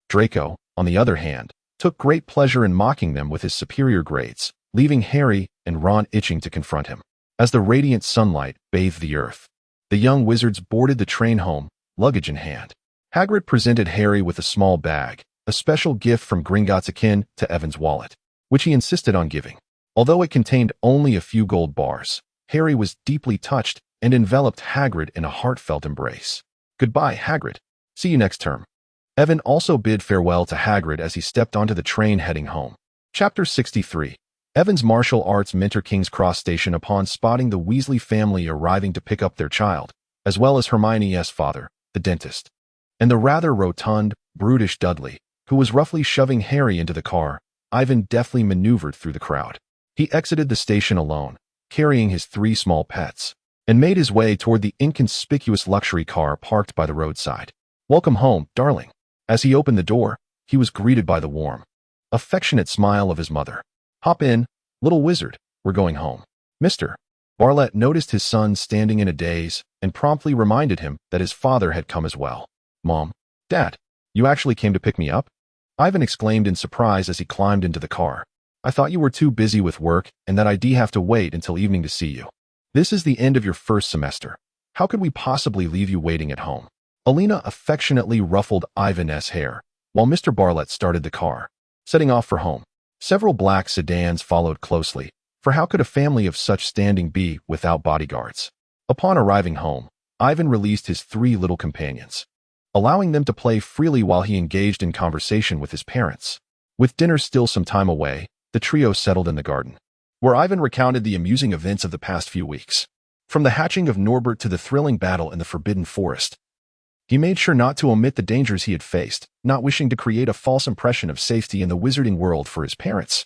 Draco, on the other hand, took great pleasure in mocking them with his superior grades, leaving Harry and Ron itching to confront him. As the radiant sunlight bathed the earth, the young wizards boarded the train home, luggage in hand. Hagrid presented Harry with a small bag, a special gift from Gringotts akin to Evan's wallet, which he insisted on giving. Although it contained only a few gold bars, Harry was deeply touched and enveloped Hagrid in a heartfelt embrace. Goodbye, Hagrid. See you next term. Evan also bid farewell to Hagrid as he stepped onto the train heading home. Chapter 63. Evan's martial arts mentor King's Cross Station upon spotting the Weasley family arriving to pick up their child, as well as Hermione's father, the dentist, and the rather rotund, brutish Dudley, who was roughly shoving Harry into the car. Ivan deftly maneuvered through the crowd. He exited the station alone, carrying his 3 small pets, and made his way toward the inconspicuous luxury car parked by the roadside. "Welcome home, darling." As he opened the door, he was greeted by the warm, affectionate smile of his mother. "Hop in, little wizard, we're going home." Mr. Bartlett noticed his son standing in a daze and promptly reminded him that his father had come as well. "Mom, Dad, you actually came to pick me up?" Ivan exclaimed in surprise as he climbed into the car. "I thought you were too busy with work and that I'd have to wait until evening to see you. This is the end of your first semester. How could we possibly leave you waiting at home?" Alina affectionately ruffled Ivan's hair, while Mr. Bartlett started the car, setting off for home. Several black sedans followed closely, for how could a family of such standing be without bodyguards? Upon arriving home, Ivan released his 3 little companions, allowing them to play freely while he engaged in conversation with his parents. With dinner still some time away, the trio settled in the garden, where Ivan recounted the amusing events of the past few weeks. From the hatching of Norbert to the thrilling battle in the Forbidden Forest, he made sure not to omit the dangers he had faced, not wishing to create a false impression of safety in the wizarding world for his parents.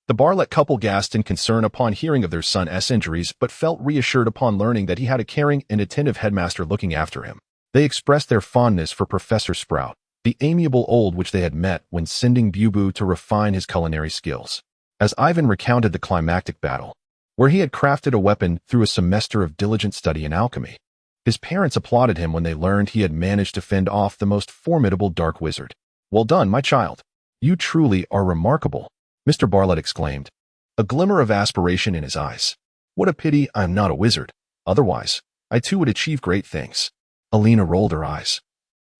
The Bartlett couple gasped in concern upon hearing of their son's injuries, but felt reassured upon learning that he had a caring and attentive headmaster looking after him. They expressed their fondness for Professor Sprout, the amiable old witch they had met when sending Bubu to refine his culinary skills. As Ivan recounted the climactic battle, where he had crafted a weapon through a semester of diligent study in alchemy, his parents applauded him when they learned he had managed to fend off the most formidable dark wizard. "Well done, my child. You truly are remarkable," Mr. Bartlett exclaimed, a glimmer of aspiration in his eyes. "What a pity I am not a wizard. Otherwise, I too would achieve great things." Alina rolled her eyes,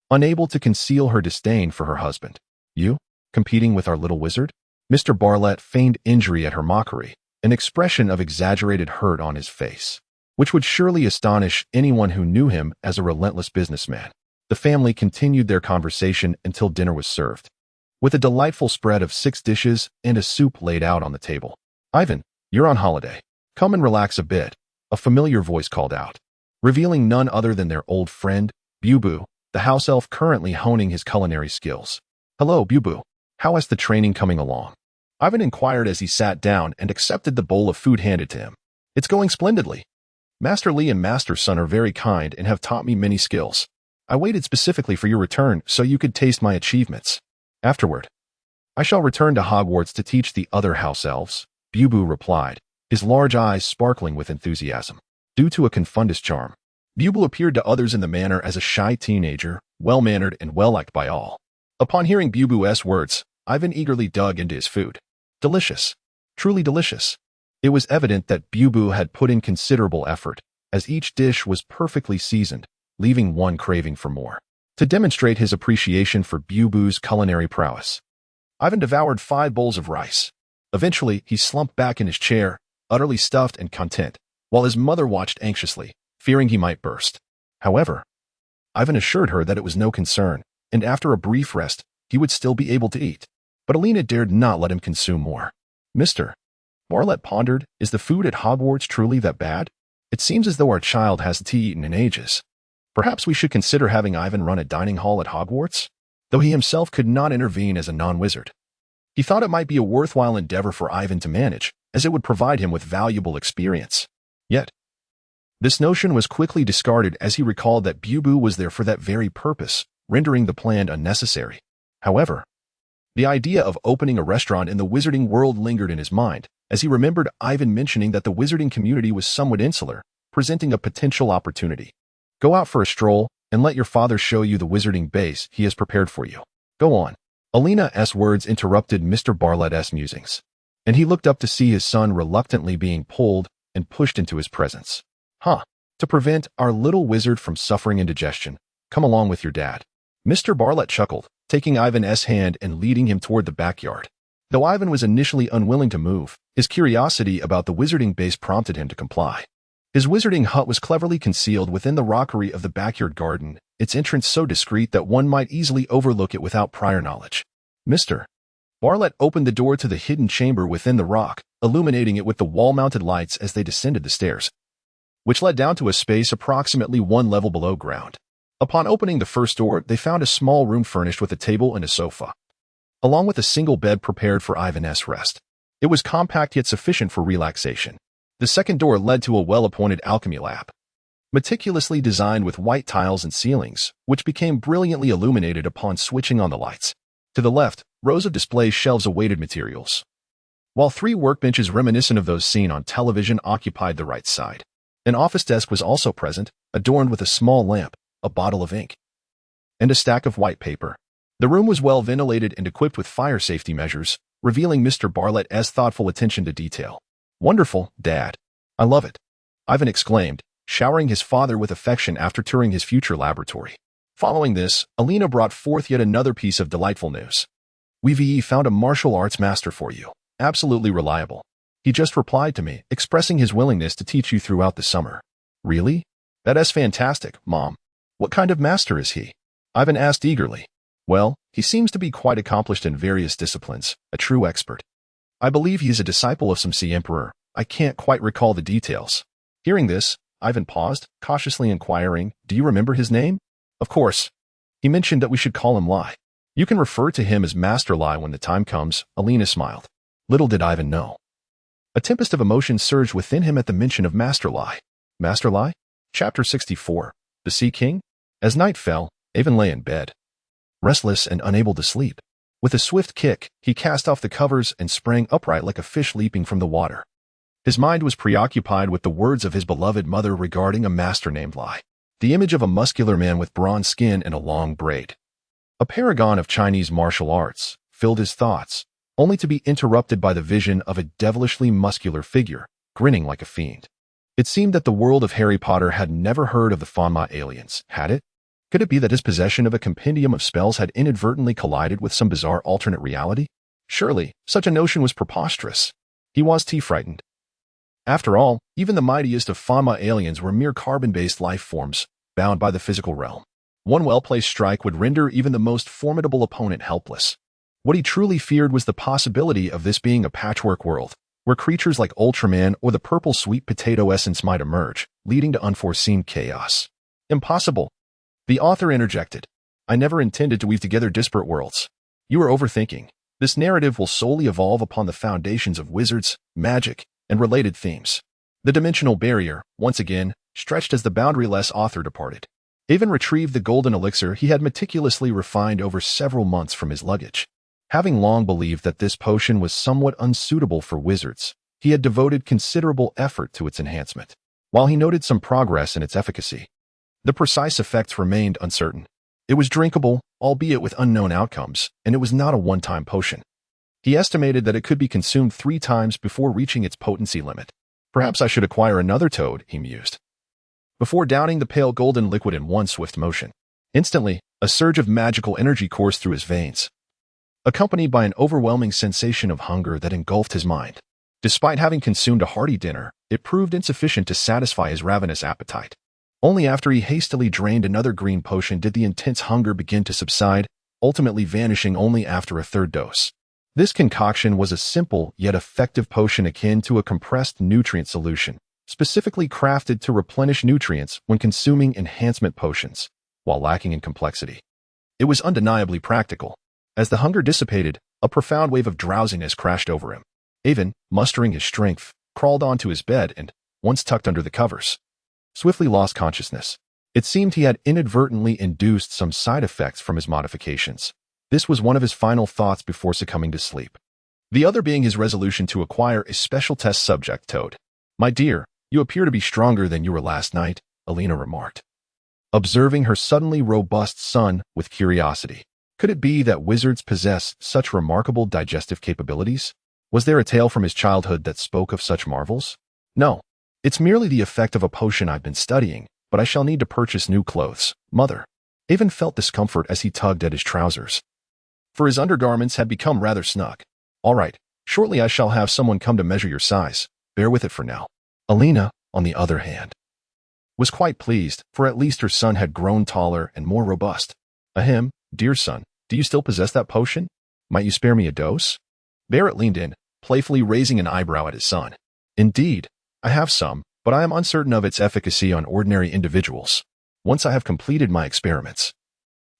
unable to conceal her disdain for her husband. "You, competing with our little wizard?" Mr. Bartlett feigned injury at her mockery, an expression of exaggerated hurt on his face, which would surely astonish anyone who knew him as a relentless businessman. The family continued their conversation until dinner was served, with a delightful spread of 6 dishes and a soup laid out on the table. "Ivan, you're on holiday. Come and relax a bit," a familiar voice called out, revealing none other than their old friend, Bubu, the house elf currently honing his culinary skills. "Hello, Bubu. How is the training coming along?" Ivan inquired as he sat down and accepted the bowl of food handed to him. "It's going splendidly. Master Lee and Master Sun are very kind and have taught me many skills. I waited specifically for your return so you could taste my achievements. Afterward, I shall return to Hogwarts to teach the other house elves," Bubu replied, his large eyes sparkling with enthusiasm. Due to a confundus charm, Bubu appeared to others in the manor as a shy teenager, well-mannered and well-liked by all. Upon hearing Bubu's words, Ivan eagerly dug into his food. Delicious. Truly delicious. It was evident that Bubu had put in considerable effort, as each dish was perfectly seasoned, leaving one craving for more. To demonstrate his appreciation for Bubu's culinary prowess, Ivan devoured 5 bowls of rice. Eventually, he slumped back in his chair, utterly stuffed and content, while his mother watched anxiously, fearing he might burst. However, Ivan assured her that it was no concern, and after a brief rest, he would still be able to eat. But Alina dared not let him consume more. "Mr. Bartlett pondered, is the food at Hogwarts truly that bad? It seems as though our child hasn't eaten in ages. Perhaps we should consider having Ivan run a dining hall at Hogwarts?" Though he himself could not intervene as a non-wizard, he thought it might be a worthwhile endeavor for Ivan to manage, as it would provide him with valuable experience. Yet, this notion was quickly discarded as he recalled that Bubu was there for that very purpose, rendering the plan unnecessary. However, the idea of opening a restaurant in the wizarding world lingered in his mind, as he remembered Ivan mentioning that the wizarding community was somewhat insular, presenting a potential opportunity. "Go out for a stroll, and let your father show you the wizarding base he has prepared for you. Go on." Alina's words interrupted Mr. Bartlett's musings, and he looked up to see his son reluctantly being pulled and pushed into his presence. To prevent our little wizard from suffering indigestion, come along with your dad." Mr. Bartlett chuckled, taking Ivan's hand and leading him toward the backyard. Though Ivan was initially unwilling to move, his curiosity about the wizarding base prompted him to comply. His wizarding hut was cleverly concealed within the rockery of the backyard garden, its entrance so discreet that one might easily overlook it without prior knowledge. Mr. Bartlett opened the door to the hidden chamber within the rock, illuminating it with the wall-mounted lights as they descended the stairs, which led down to a space approximately 1 level below ground. Upon opening the first door, they found a small room furnished with a table and a sofa, along with a single bed prepared for Ivan's rest. It was compact yet sufficient for relaxation. The second door led to a well-appointed alchemy lab, meticulously designed with white tiles and ceilings, which became brilliantly illuminated upon switching on the lights. To the left, rows of display shelves awaited materials, while 3 workbenches reminiscent of those seen on television occupied the right side. An office desk was also present, adorned with a small lamp, a bottle of ink, and a stack of white paper. The room was well ventilated and equipped with fire safety measures, revealing Mr. Bartlett's thoughtful attention to detail. "Wonderful, Dad. I love it," Ivan exclaimed, showering his father with affection after touring his future laboratory. Following this, Alina brought forth yet another piece of delightful news. "We've found a martial arts master for you. Absolutely reliable. He just replied to me, expressing his willingness to teach you throughout the summer." "Really? That is fantastic, Mom. What kind of master is he?" Ivan asked eagerly. "Well, he seems to be quite accomplished in various disciplines, a true expert. I believe he is a disciple of some sea emperor. I can't quite recall the details." Hearing this, Ivan paused, cautiously inquiring, "Do you remember his name?" "Of course. He mentioned that we should call him Lai. You can refer to him as Master Lai when the time comes," Alina smiled. Little did Ivan know. A tempest of emotion surged within him at the mention of Master Lai. Master Lai? Chapter 64. The Sea King? As night fell, Ivan lay in bed, restless and unable to sleep. With a swift kick, he cast off the covers and sprang upright like a fish leaping from the water. His mind was preoccupied with the words of his beloved mother regarding a master named Lai. The image of a muscular man with bronze skin and a long braid, a paragon of Chinese martial arts, filled his thoughts, only to be interrupted by the vision of a devilishly muscular figure, grinning like a fiend. It seemed that the world of Harry Potter had never heard of the Fonma aliens, had it? Could it be that his possession of a compendium of spells had inadvertently collided with some bizarre alternate reality? Surely, such a notion was preposterous. He was frightened. After all, even the mightiest of Fonma aliens were mere carbon-based life forms, bound by the physical realm. One well-placed strike would render even the most formidable opponent helpless. What he truly feared was the possibility of this being a patchwork world, where creatures like Ultraman or the purple sweet potato essence might emerge, leading to unforeseen chaos. "Impossible," the author interjected. "I never intended to weave together disparate worlds. You are overthinking. This narrative will solely evolve upon the foundations of wizards, magic, and related themes." The dimensional barrier, once again, stretched as the boundaryless author departed. Ivan retrieved the golden elixir he had meticulously refined over several months from his luggage. Having long believed that this potion was somewhat unsuitable for wizards, he had devoted considerable effort to its enhancement. While he noted some progress in its efficacy, the precise effects remained uncertain. It was drinkable, albeit with unknown outcomes, and it was not a one-time potion. He estimated that it could be consumed 3 times before reaching its potency limit. "Perhaps I should acquire another toad," he mused, before downing the pale golden liquid in one swift motion. Instantly, a surge of magical energy coursed through his veins, accompanied by an overwhelming sensation of hunger that engulfed his mind. Despite having consumed a hearty dinner, it proved insufficient to satisfy his ravenous appetite. Only after he hastily drained another green potion did the intense hunger begin to subside, ultimately vanishing only after a 3rd dose. This concoction was a simple yet effective potion akin to a compressed nutrient solution, specifically crafted to replenish nutrients when consuming enhancement potions, while lacking in complexity. It was undeniably practical. As the hunger dissipated, a profound wave of drowsiness crashed over him. Ivan, mustering his strength, crawled onto his bed and, once tucked under the covers, swiftly lost consciousness. It seemed he had inadvertently induced some side effects from his modifications. This was one of his final thoughts before succumbing to sleep. The other being his resolution to acquire a special test subject toad. "My dear, you appear to be stronger than you were last night," Alina remarked, observing her suddenly robust son with curiosity. Could it be that wizards possess such remarkable digestive capabilities? Was there a tale from his childhood that spoke of such marvels? "No. It's merely the effect of a potion I've been studying, but I shall need to purchase new clothes, Mother." Ivan felt discomfort as he tugged at his trousers, for his undergarments had become rather snug. All right, shortly I shall have someone come to measure your size. Bear with it for now. Alina, on the other hand, was quite pleased, for at least her son had grown taller and more robust. Ahem, dear son, do you still possess that potion? Might you spare me a dose? Barrett leaned in, playfully raising an eyebrow at his son. Indeed, I have some, but I am uncertain of its efficacy on ordinary individuals. Once I have completed my experiments,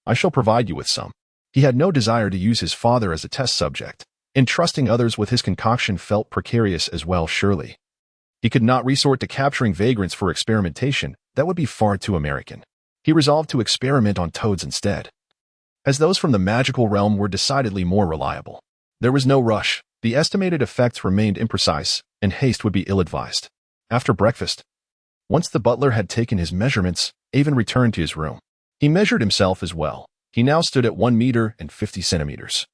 I shall provide you with some. He had no desire to use his father as a test subject. Entrusting others with his concoction felt precarious as well, surely. He could not resort to capturing vagrants for experimentation. That would be far too American. He resolved to experiment on toads instead, as those from the magical realm were decidedly more reliable. There was no rush. The estimated effects remained imprecise, and haste would be ill-advised. After breakfast, once the butler had taken his measurements, Avon returned to his room. He measured himself as well. He now stood at 1 meter and 50 centimeters,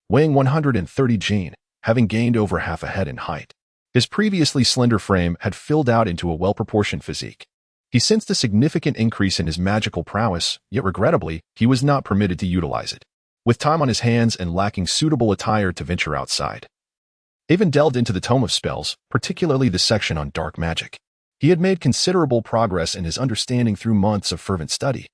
weighing 130 gene, having gained over half a head in height. His previously slender frame had filled out into a well-proportioned physique. He sensed a significant increase in his magical prowess, yet regrettably, he was not permitted to utilize it. With time on his hands and lacking suitable attire to venture outside, Avon delved into the Tome of Spells, particularly the section on dark magic. He had made considerable progress in his understanding through months of fervent study.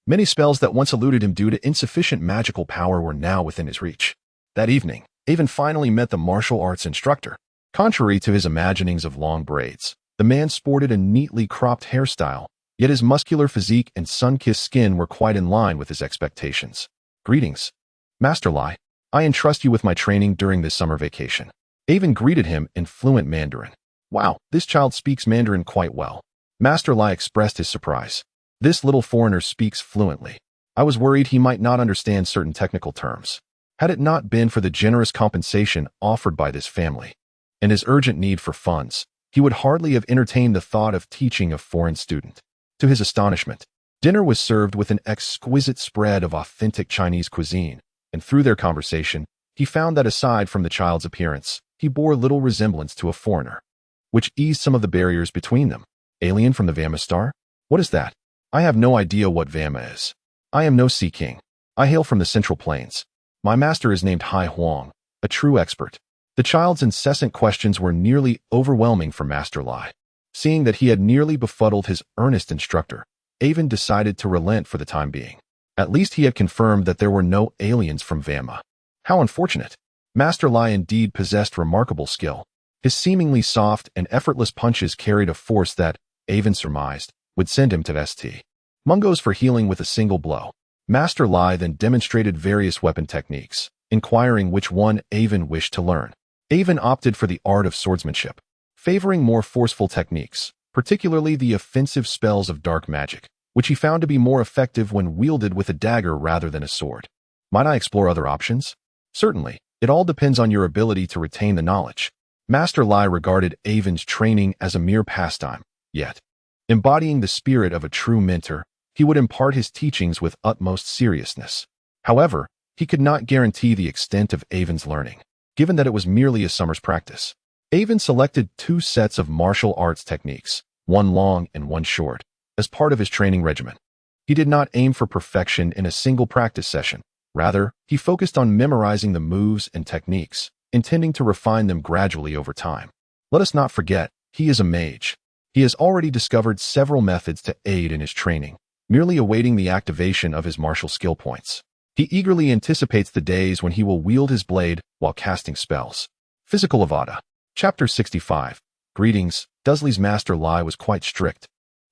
Many spells that once eluded him due to insufficient magical power were now within his reach. That evening, Avon finally met the martial arts instructor. Contrary to his imaginings of long braids, the man sported a neatly cropped hairstyle, yet his muscular physique and sun-kissed skin were quite in line with his expectations. Greetings, Master Lai. I entrust you with my training during this summer vacation. Avon greeted him in fluent Mandarin. Wow, this child speaks Mandarin quite well. Master Lai expressed his surprise. This little foreigner speaks fluently. I was worried he might not understand certain technical terms. Had it not been for the generous compensation offered by this family and his urgent need for funds, he would hardly have entertained the thought of teaching a foreign student. To his astonishment, dinner was served with an exquisite spread of authentic Chinese cuisine, and through their conversation, he found that aside from the child's appearance, he bore little resemblance to a foreigner, which eased some of the barriers between them. Alien from the Vama star? What is that? I have no idea what Vama is. I am no Sea King. I hail from the Central Plains. My master is named Hai Huang, a true expert. The child's incessant questions were nearly overwhelming for Master Lai. Seeing that he had nearly befuddled his earnest instructor, Avon decided to relent for the time being. At least he had confirmed that there were no aliens from Vama. How unfortunate. Master Lai indeed possessed remarkable skill. His seemingly soft and effortless punches carried a force that, Avon surmised, would send him to St. Mungo's for healing with a single blow. Master Lai then demonstrated various weapon techniques, inquiring which one Avon wished to learn. Avon opted for the art of swordsmanship, favoring more forceful techniques, particularly the offensive spells of dark magic, which he found to be more effective when wielded with a dagger rather than a sword. Might I explore other options? Certainly, it all depends on your ability to retain the knowledge. Master Lai regarded Avon's training as a mere pastime, yet, embodying the spirit of a true mentor, he would impart his teachings with utmost seriousness. However, he could not guarantee the extent of Avon's learning, given that it was merely a summer's practice. Avon selected 2 sets of martial arts techniques, one long and one short, as part of his training regimen. He did not aim for perfection in a single practice session. Rather, he focused on memorizing the moves and techniques, intending to refine them gradually over time. Let us not forget, he is a mage. He has already discovered several methods to aid in his training, merely awaiting the activation of his martial skill points. He eagerly anticipates the days when he will wield his blade while casting spells. Physical Avada. Chapter 65. Greetings. Dudley's Master Lai was quite strict,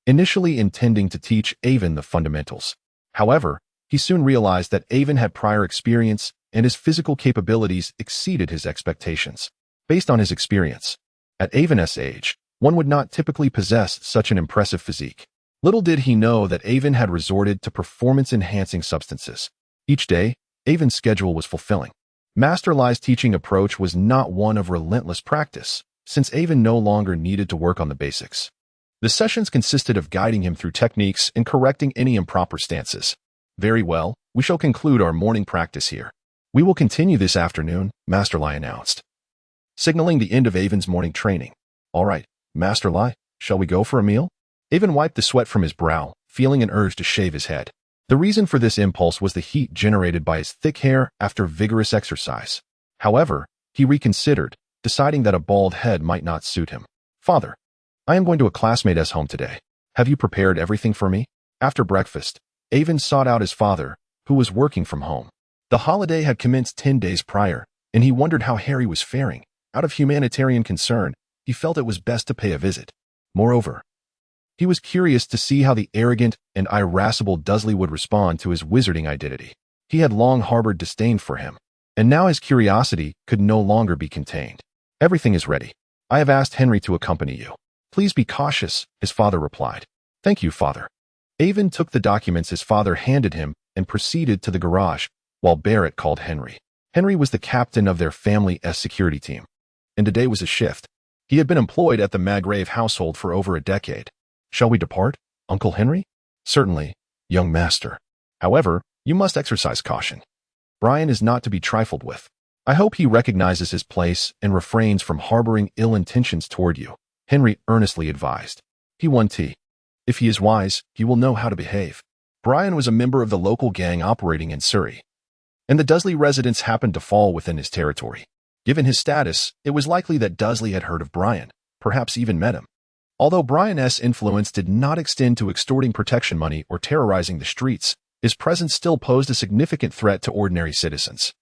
initially intending to teach Avon the fundamentals. However, he soon realized that Avon had prior experience and his physical capabilities exceeded his expectations. Based on his experience, at Avon's age, one would not typically possess such an impressive physique. Little did he know that Avon had resorted to performance-enhancing substances. Each day, Avon's schedule was fulfilling. Master Lai's teaching approach was not one of relentless practice, since Avon no longer needed to work on the basics. The sessions consisted of guiding him through techniques and correcting any improper stances. Very well, we shall conclude our morning practice here. We will continue this afternoon, Master Lai announced, signaling the end of Avon's morning training. All right, Master Lai, shall we go for a meal? Avon wiped the sweat from his brow, feeling an urge to shave his head. The reason for this impulse was the heat generated by his thick hair after vigorous exercise. However, He reconsidered, deciding that a bald head might not suit him. "Father, I am going to a classmate's home today. Have you prepared everything for me?" After breakfast, Avon sought out his father, who was working from home. The holiday had commenced 10 days prior, and he wondered how Harry was faring. Out of humanitarian concern, he felt it was best to pay a visit. Moreover, he was curious to see how the arrogant and irascible Dursley would respond to his wizarding identity. He had long harbored disdain for him, and now his curiosity could no longer be contained. "Everything is ready. I have asked Henry to accompany you. Please be cautious," his father replied. "Thank you, father." Avon took the documents his father handed him and proceeded to the garage, while Barrett called Henry. Henry was the captain of their family's security team, and today was a shift. He had been employed at the Maggrave household for over a decade. "Shall we depart, Uncle Henry?" "Certainly, young master. However, you must exercise caution. Brian is not to be trifled with. I hope he recognizes his place and refrains from harboring ill intentions toward you," Henry earnestly advised. He won tea. If he is wise, he will know how to behave. Brian was a member of the local gang operating in Surrey, and the Dursley residence happened to fall within his territory. Given his status, it was likely that Dursley had heard of Brian, perhaps even met him. Although Brian's influence did not extend to extorting protection money or terrorizing the streets, his presence still posed a significant threat to ordinary citizens.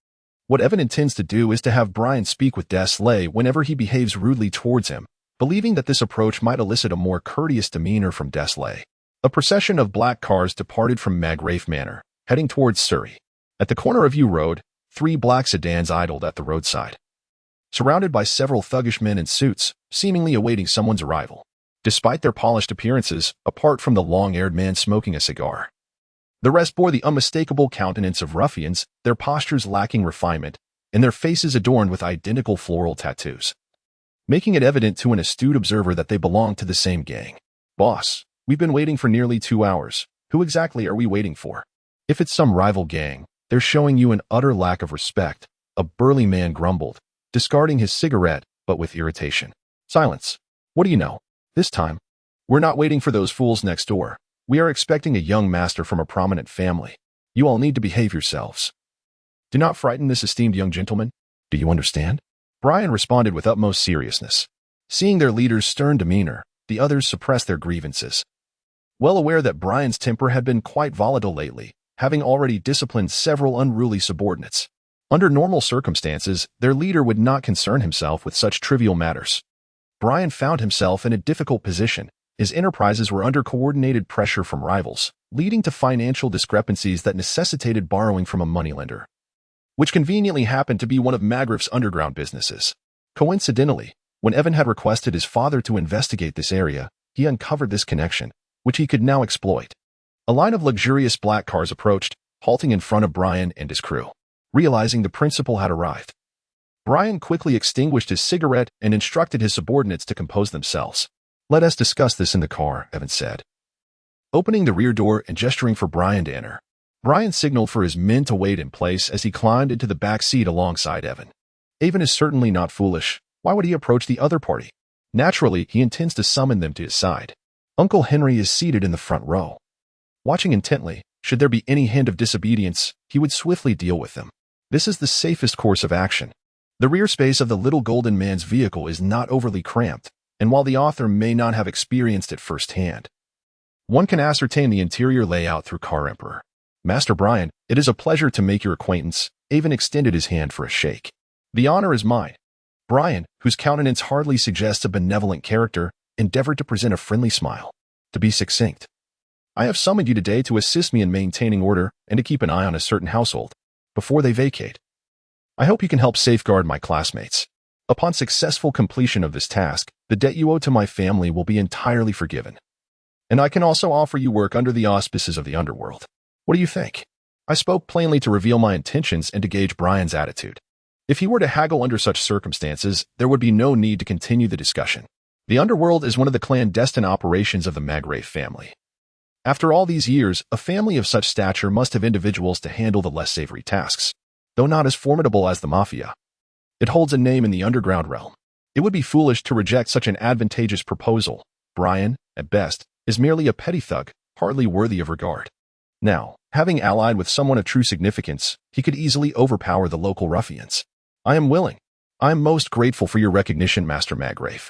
What Evan intends to do is to have Brian speak with Dursley whenever he behaves rudely towards him, believing that this approach might elicit a more courteous demeanor from Dursley. A procession of black cars departed from Maggrave Manor, heading towards Surrey. At the corner of Yew Road, 3 black sedans idled at the roadside, surrounded by several thuggish men in suits, seemingly awaiting someone's arrival. Despite their polished appearances, apart from the long-haired man smoking a cigar, the rest bore the unmistakable countenance of ruffians, their postures lacking refinement, and their faces adorned with identical floral tattoos, making it evident to an astute observer that they belonged to the same gang. "Boss, we've been waiting for nearly 2 hours. Who exactly are we waiting for?" "If it's some rival gang, they're showing you an utter lack of respect," a burly man grumbled, discarding his cigarette, but with irritation. "Silence. What do you know? This time, we're not waiting for those fools next door. We are expecting a young master from a prominent family. You all need to behave yourselves. Do not frighten this esteemed young gentleman. Do you understand?" Brian responded with utmost seriousness. Seeing their leader's stern demeanor, the others suppressed their grievances. Well aware that Brian's temper had been quite volatile lately, having already disciplined several unruly subordinates. Under normal circumstances, their leader would not concern himself with such trivial matters. Brian found himself in a difficult position. His enterprises were under coordinated pressure from rivals, leading to financial discrepancies that necessitated borrowing from a moneylender, which conveniently happened to be one of Maggrave's underground businesses. Coincidentally, when Evan had requested his father to investigate this area, he uncovered this connection, which he could now exploit. A line of luxurious black cars approached, halting in front of Brian and his crew. Realizing the principal had arrived, Brian quickly extinguished his cigarette and instructed his subordinates to compose themselves. "Let us discuss this in the car," Evan said, opening the rear door and gesturing for Brian to enter. Brian signaled for his men to wait in place as he climbed into the back seat alongside Evan. Evan is certainly not foolish. Why would he approach the other party? Naturally, he intends to summon them to his side. Uncle Henry is seated in the front row. Watching intently, should there be any hint of disobedience, he would swiftly deal with them. This is the safest course of action. The rear space of the little golden man's vehicle is not overly cramped, and while the author may not have experienced it firsthand, one can ascertain the interior layout through Car Emperor. "Master Brian, it is a pleasure to make your acquaintance." Avon extended his hand for a shake. "The honor is mine." Brian, whose countenance hardly suggests a benevolent character, endeavored to present a friendly smile. "To be succinct, I have summoned you today to assist me in maintaining order and to keep an eye on a certain household before they vacate. I hope you can help safeguard my classmates. Upon successful completion of this task, the debt you owe to my family will be entirely forgiven. And I can also offer you work under the auspices of the underworld. What do you think?" I spoke plainly to reveal my intentions and to gauge Brian's attitude. If he were to haggle under such circumstances, there would be no need to continue the discussion. The underworld is one of the clandestine operations of the Maggrave family. After all these years, a family of such stature must have individuals to handle the less savory tasks. Though not as formidable as the Mafia, it holds a name in the underground realm. It would be foolish to reject such an advantageous proposal. Brian, at best, is merely a petty thug, hardly worthy of regard. Now, having allied with someone of true significance, he could easily overpower the local ruffians. "I am willing. I am most grateful for your recognition, Master Magrave.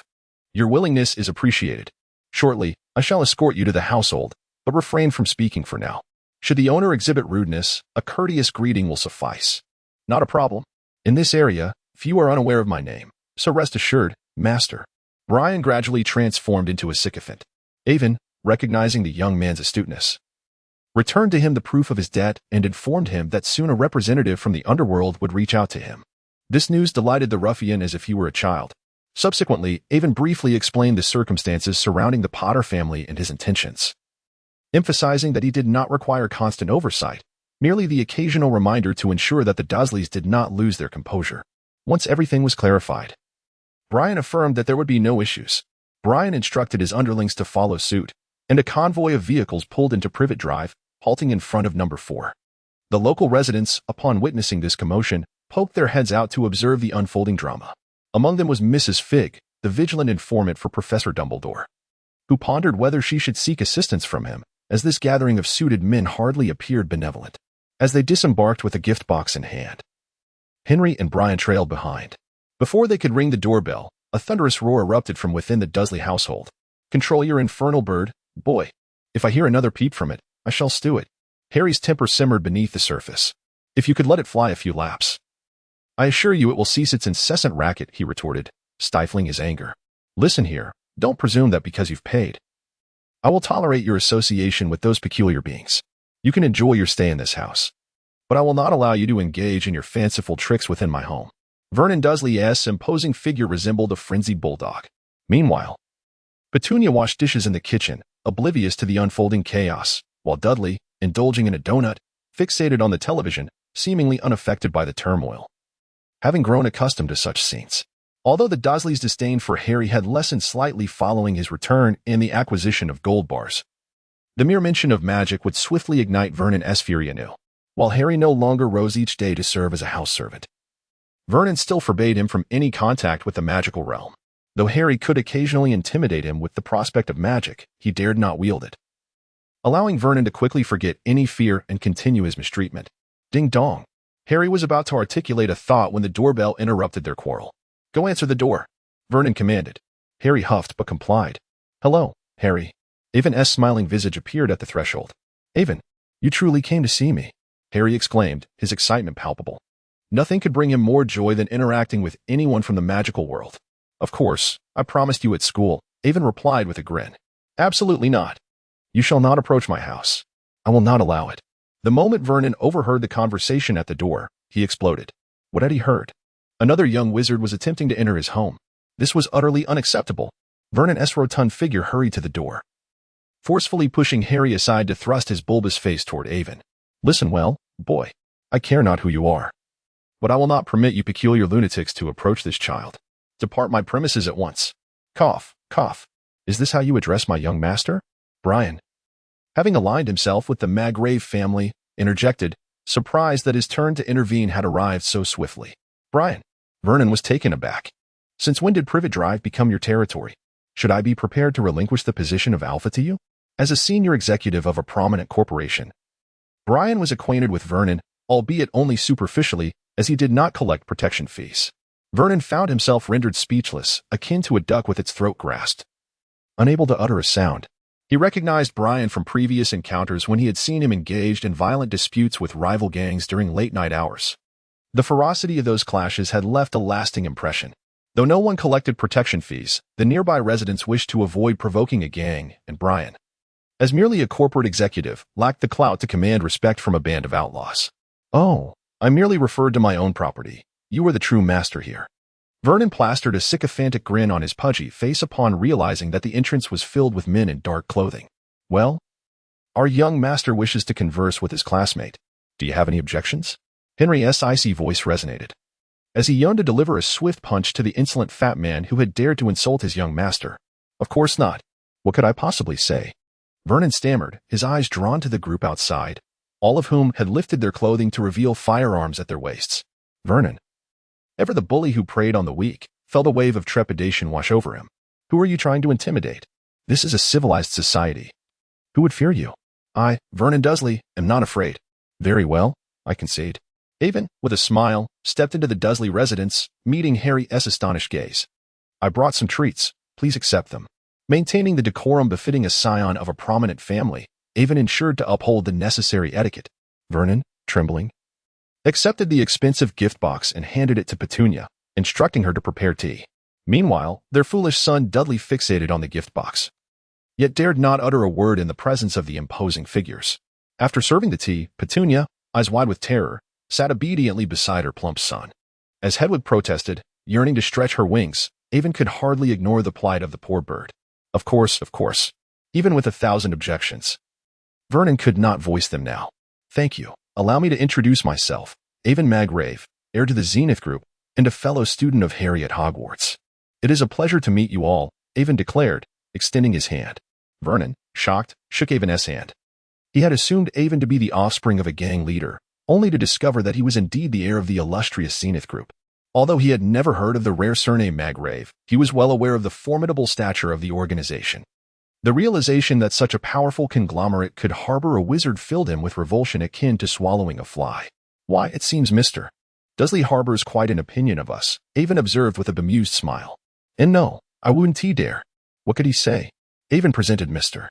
Your willingness is appreciated. Shortly, I shall escort you to the household, but refrain from speaking for now. Should the owner exhibit rudeness, a courteous greeting will suffice. Not a problem. In this area, few are unaware of my name, so rest assured, Master. Brian gradually transformed into a sycophant. Avon, recognizing the young man's astuteness, returned to him the proof of his debt and informed him that soon a representative from the underworld would reach out to him. This news delighted the ruffian as if he were a child. Subsequently, Avon briefly explained the circumstances surrounding the Potter family and his intentions, emphasizing that he did not require constant oversight, merely the occasional reminder to ensure that the Dursleys did not lose their composure. Once everything was clarified, Brian affirmed that there would be no issues. Brian instructed his underlings to follow suit, and a convoy of vehicles pulled into Privet Drive, halting in front of number 4. The local residents, upon witnessing this commotion, poked their heads out to observe the unfolding drama. Among them was Mrs. Figg, the vigilant informant for Professor Dumbledore, who pondered whether she should seek assistance from him, as this gathering of suited men hardly appeared benevolent. As they disembarked with a gift box in hand, Henry and Brian trailed behind. Before they could ring the doorbell, a thunderous roar erupted from within the Dursley household. "Control your infernal bird, boy. If I hear another peep from it, I shall stew it." Harry's temper simmered beneath the surface. "If you could let it fly a few laps, I assure you it will cease its incessant racket," he retorted, stifling his anger. "Listen here, don't presume that because you've paid, I will tolerate your association with those peculiar beings. You can enjoy your stay in this house, but I will not allow you to engage in your fanciful tricks within my home." Vernon Dursley's imposing figure resembled a frenzied bulldog. Meanwhile, Petunia washed dishes in the kitchen, oblivious to the unfolding chaos, while Dudley, indulging in a donut, fixated on the television, seemingly unaffected by the turmoil, having grown accustomed to such scenes. Although the Dursleys' disdain for Harry had lessened slightly following his return and the acquisition of gold bars, the mere mention of magic would swiftly ignite Vernon's fury anew. While Harry no longer rose each day to serve as a house servant, Vernon still forbade him from any contact with the magical realm. Though Harry could occasionally intimidate him with the prospect of magic, he dared not wield it, allowing Vernon to quickly forget any fear and continue his mistreatment. Ding dong. Harry was about to articulate a thought when the doorbell interrupted their quarrel. "Go answer the door," Vernon commanded. Harry huffed but complied. "Hello, Harry." Avon's smiling visage appeared at the threshold. "Avon, you truly came to see me," Harry exclaimed, his excitement palpable. Nothing could bring him more joy than interacting with anyone from the magical world. "Of course, I promised you at school," Avon replied with a grin. "Absolutely not. You shall not approach my house. I will not allow it." The moment Vernon overheard the conversation at the door, he exploded. What had he heard? Another young wizard was attempting to enter his home. This was utterly unacceptable. Vernon's rotund figure hurried to the door, forcefully pushing Harry aside to thrust his bulbous face toward Avon. "Listen well, boy. I care not who you are, but I will not permit you peculiar lunatics to approach this child. Depart my premises at once." Cough, cough. "Is this how you address my young master?" Brian, having aligned himself with the Magrave family, interjected, surprised that his turn to intervene had arrived so swiftly. "Brian." Vernon was taken aback. "Since when did Privet Drive become your territory? Should I be prepared to relinquish the position of Alpha to you? As a senior executive of a prominent corporation." Brian was acquainted with Vernon, albeit only superficially, as he did not collect protection fees. Vernon found himself rendered speechless, akin to a duck with its throat grasped, unable to utter a sound. He recognized Brian from previous encounters when he had seen him engaged in violent disputes with rival gangs during late-night hours. The ferocity of those clashes had left a lasting impression. Though no one collected protection fees, the nearby residents wished to avoid provoking a gang, and Brian, as merely a corporate executive, lacked the clout to command respect from a band of outlaws. "Oh, I merely referred to my own property. You are the true master here." Vernon plastered a sycophantic grin on his pudgy face upon realizing that the entrance was filled with men in dark clothing. "Well, our young master wishes to converse with his classmate. Do you have any objections?" Henry's icy voice resonated, as he yearned to deliver a swift punch to the insolent fat man who had dared to insult his young master. "Of course not. What could I possibly say?" Vernon stammered, his eyes drawn to the group outside, all of whom had lifted their clothing to reveal firearms at their waists. Vernon, ever the bully who preyed on the weak, felt a wave of trepidation wash over him. "Who are you trying to intimidate? This is a civilized society. Who would fear you?" "I, Vernon Dursley, am not afraid." "Very well, I concede." Avon, with a smile, stepped into the Dursley residence, meeting Harry's astonished gaze. I brought some treats. Please accept them. Maintaining the decorum befitting a scion of a prominent family, Avon ensured to uphold the necessary etiquette. Vernon, trembling, accepted the expensive gift box and handed it to Petunia, instructing her to prepare tea. Meanwhile, their foolish son Dudley fixated on the gift box, yet dared not utter a word in the presence of the imposing figures. After serving the tea, Petunia, eyes wide with terror, sat obediently beside her plump son. As Hedwig protested, yearning to stretch her wings, Avon could hardly ignore the plight of the poor bird. Of course, even with 1,000 objections. Vernon could not voice them now. Thank you. Allow me to introduce myself, Avon Magrave, heir to the Zenith Group, and a fellow student of Harry at Hogwarts. It is a pleasure to meet you all, Avon declared, extending his hand. Vernon, shocked, shook Avon's hand. He had assumed Avon to be the offspring of a gang leader, only to discover that he was indeed the heir of the illustrious Zenith Group. Although he had never heard of the rare surname Magrave, he was well aware of the formidable stature of the organization. The realization that such a powerful conglomerate could harbor a wizard filled him with revulsion akin to swallowing a fly. Why, it seems Mr. Dursley harbors quite an opinion of us, Avon observed with a bemused smile. And no, I wouldn't dare. What could he say? Avon presented Mr.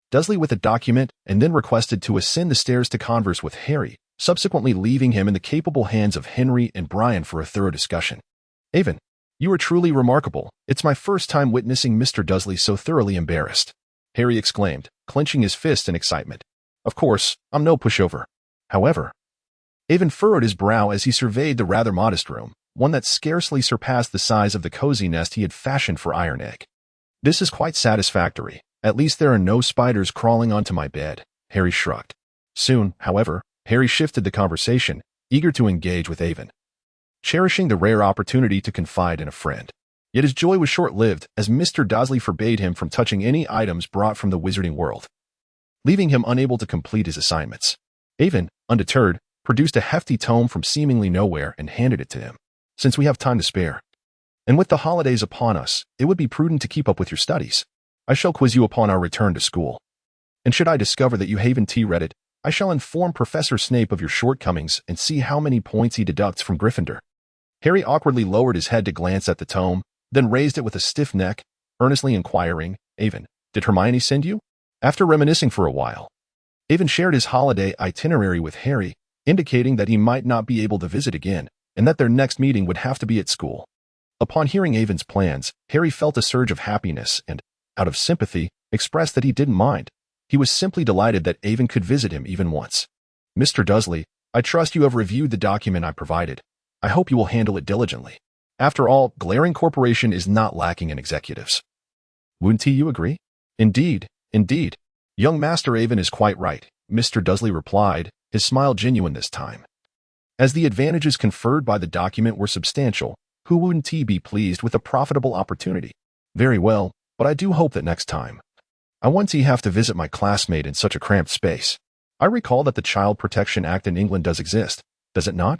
Dursley with a document and then requested to ascend the stairs to converse with Harry, subsequently leaving him in the capable hands of Henry and Brian for a thorough discussion. Avon, you are truly remarkable. It's my first time witnessing Mr. Dursley so thoroughly embarrassed, Harry exclaimed, clenching his fist in excitement. Of course, I'm no pushover. However, Avon furrowed his brow as he surveyed the rather modest room, one that scarcely surpassed the size of the cozy nest he had fashioned for Iron Egg. This is quite satisfactory. At least there are no spiders crawling onto my bed, Harry shrugged. Soon, however, Harry shifted the conversation, eager to engage with Avon, cherishing the rare opportunity to confide in a friend. Yet his joy was short-lived, as Mr. Dursley forbade him from touching any items brought from the wizarding world, leaving him unable to complete his assignments. Avon, undeterred, produced a hefty tome from seemingly nowhere and handed it to him. Since we have time to spare, and with the holidays upon us, it would be prudent to keep up with your studies. I shall quiz you upon our return to school. And should I discover that you haven't read it, I shall inform Professor Snape of your shortcomings and see how many points he deducts from Gryffindor. Harry awkwardly lowered his head to glance at the tome, then raised it with a stiff neck, earnestly inquiring, Avon, did Hermione send you? After reminiscing for a while, Avon shared his holiday itinerary with Harry, indicating that he might not be able to visit again, and that their next meeting would have to be at school. Upon hearing Avon's plans, Harry felt a surge of happiness and, out of sympathy, expressed that he didn't mind. He was simply delighted that Avon could visit him even once. Mr. Dursley, I trust you have reviewed the document I provided. I hope you will handle it diligently. After all, Glaring Corporation is not lacking in executives. Wouldn't you agree? Indeed. Young Master Avon is quite right, Mr. Dursley replied, his smile genuine this time. As the advantages conferred by the document were substantial, who wouldn't be pleased with a profitable opportunity? Very well, but I do hope that next time I won't have to visit my classmate in such a cramped space. I recall that the Child Protection Act in England does exist, does it not?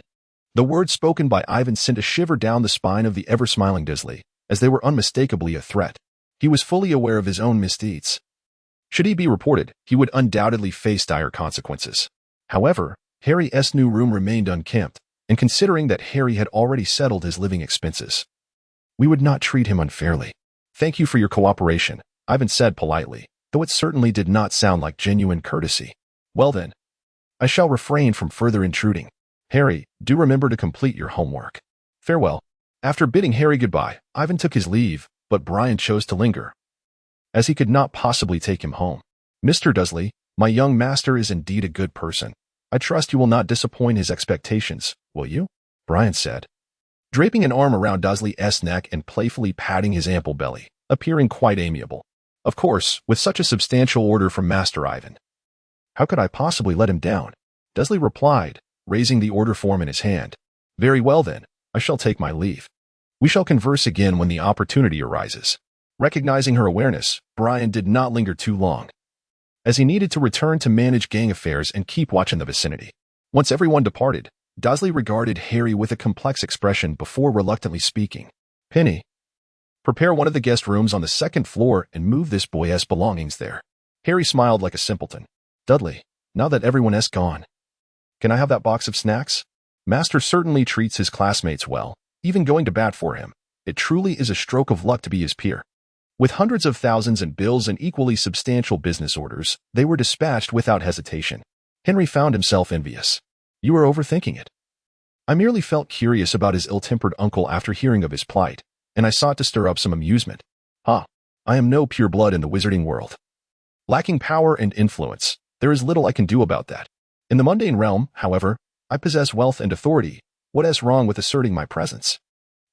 The words spoken by Ivan sent a shiver down the spine of the ever-smiling Dursley, as they were unmistakably a threat. He was fully aware of his own misdeeds. Should he be reported, he would undoubtedly face dire consequences. However, Harry's new room remained unkempt, and considering that Harry had already settled his living expenses, we would not treat him unfairly. Thank you for your cooperation, Ivan said politely, though it certainly did not sound like genuine courtesy. Well then, I shall refrain from further intruding. Harry, do remember to complete your homework. Farewell. After bidding Harry goodbye, Ivan took his leave, but Brian chose to linger, as he could not possibly take him home. Mr. Dursley, my young master is indeed a good person. I trust you will not disappoint his expectations, will you? Brian said, draping an arm around Dursley's neck and playfully patting his ample belly, appearing quite amiable. Of course, with such a substantial order from Master Ivan, how could I possibly let him down? Dursley replied, raising the order form in his hand. Very well then, I shall take my leave. We shall converse again when the opportunity arises. Recognizing her awareness, Brian did not linger too long, as he needed to return to manage gang affairs and keep watch in the vicinity. Once everyone departed, Dursley regarded Harry with a complex expression before reluctantly speaking. Penny, prepare one of the guest rooms on the second floor and move this boy's belongings there. Harry smiled like a simpleton. Dudley, now that everyone is gone, can I have that box of snacks? Master certainly treats his classmates well, even going to bat for him. It truly is a stroke of luck to be his peer. With hundreds of thousands in bills and equally substantial business orders, they were dispatched without hesitation. Henry found himself envious. You are overthinking it. I merely felt curious about his ill-tempered uncle after hearing of his plight, and I sought to stir up some amusement. I am no pure blood in the wizarding world. Lacking power and influence, there is little I can do about that. In the mundane realm, however, I possess wealth and authority. What is wrong with asserting my presence?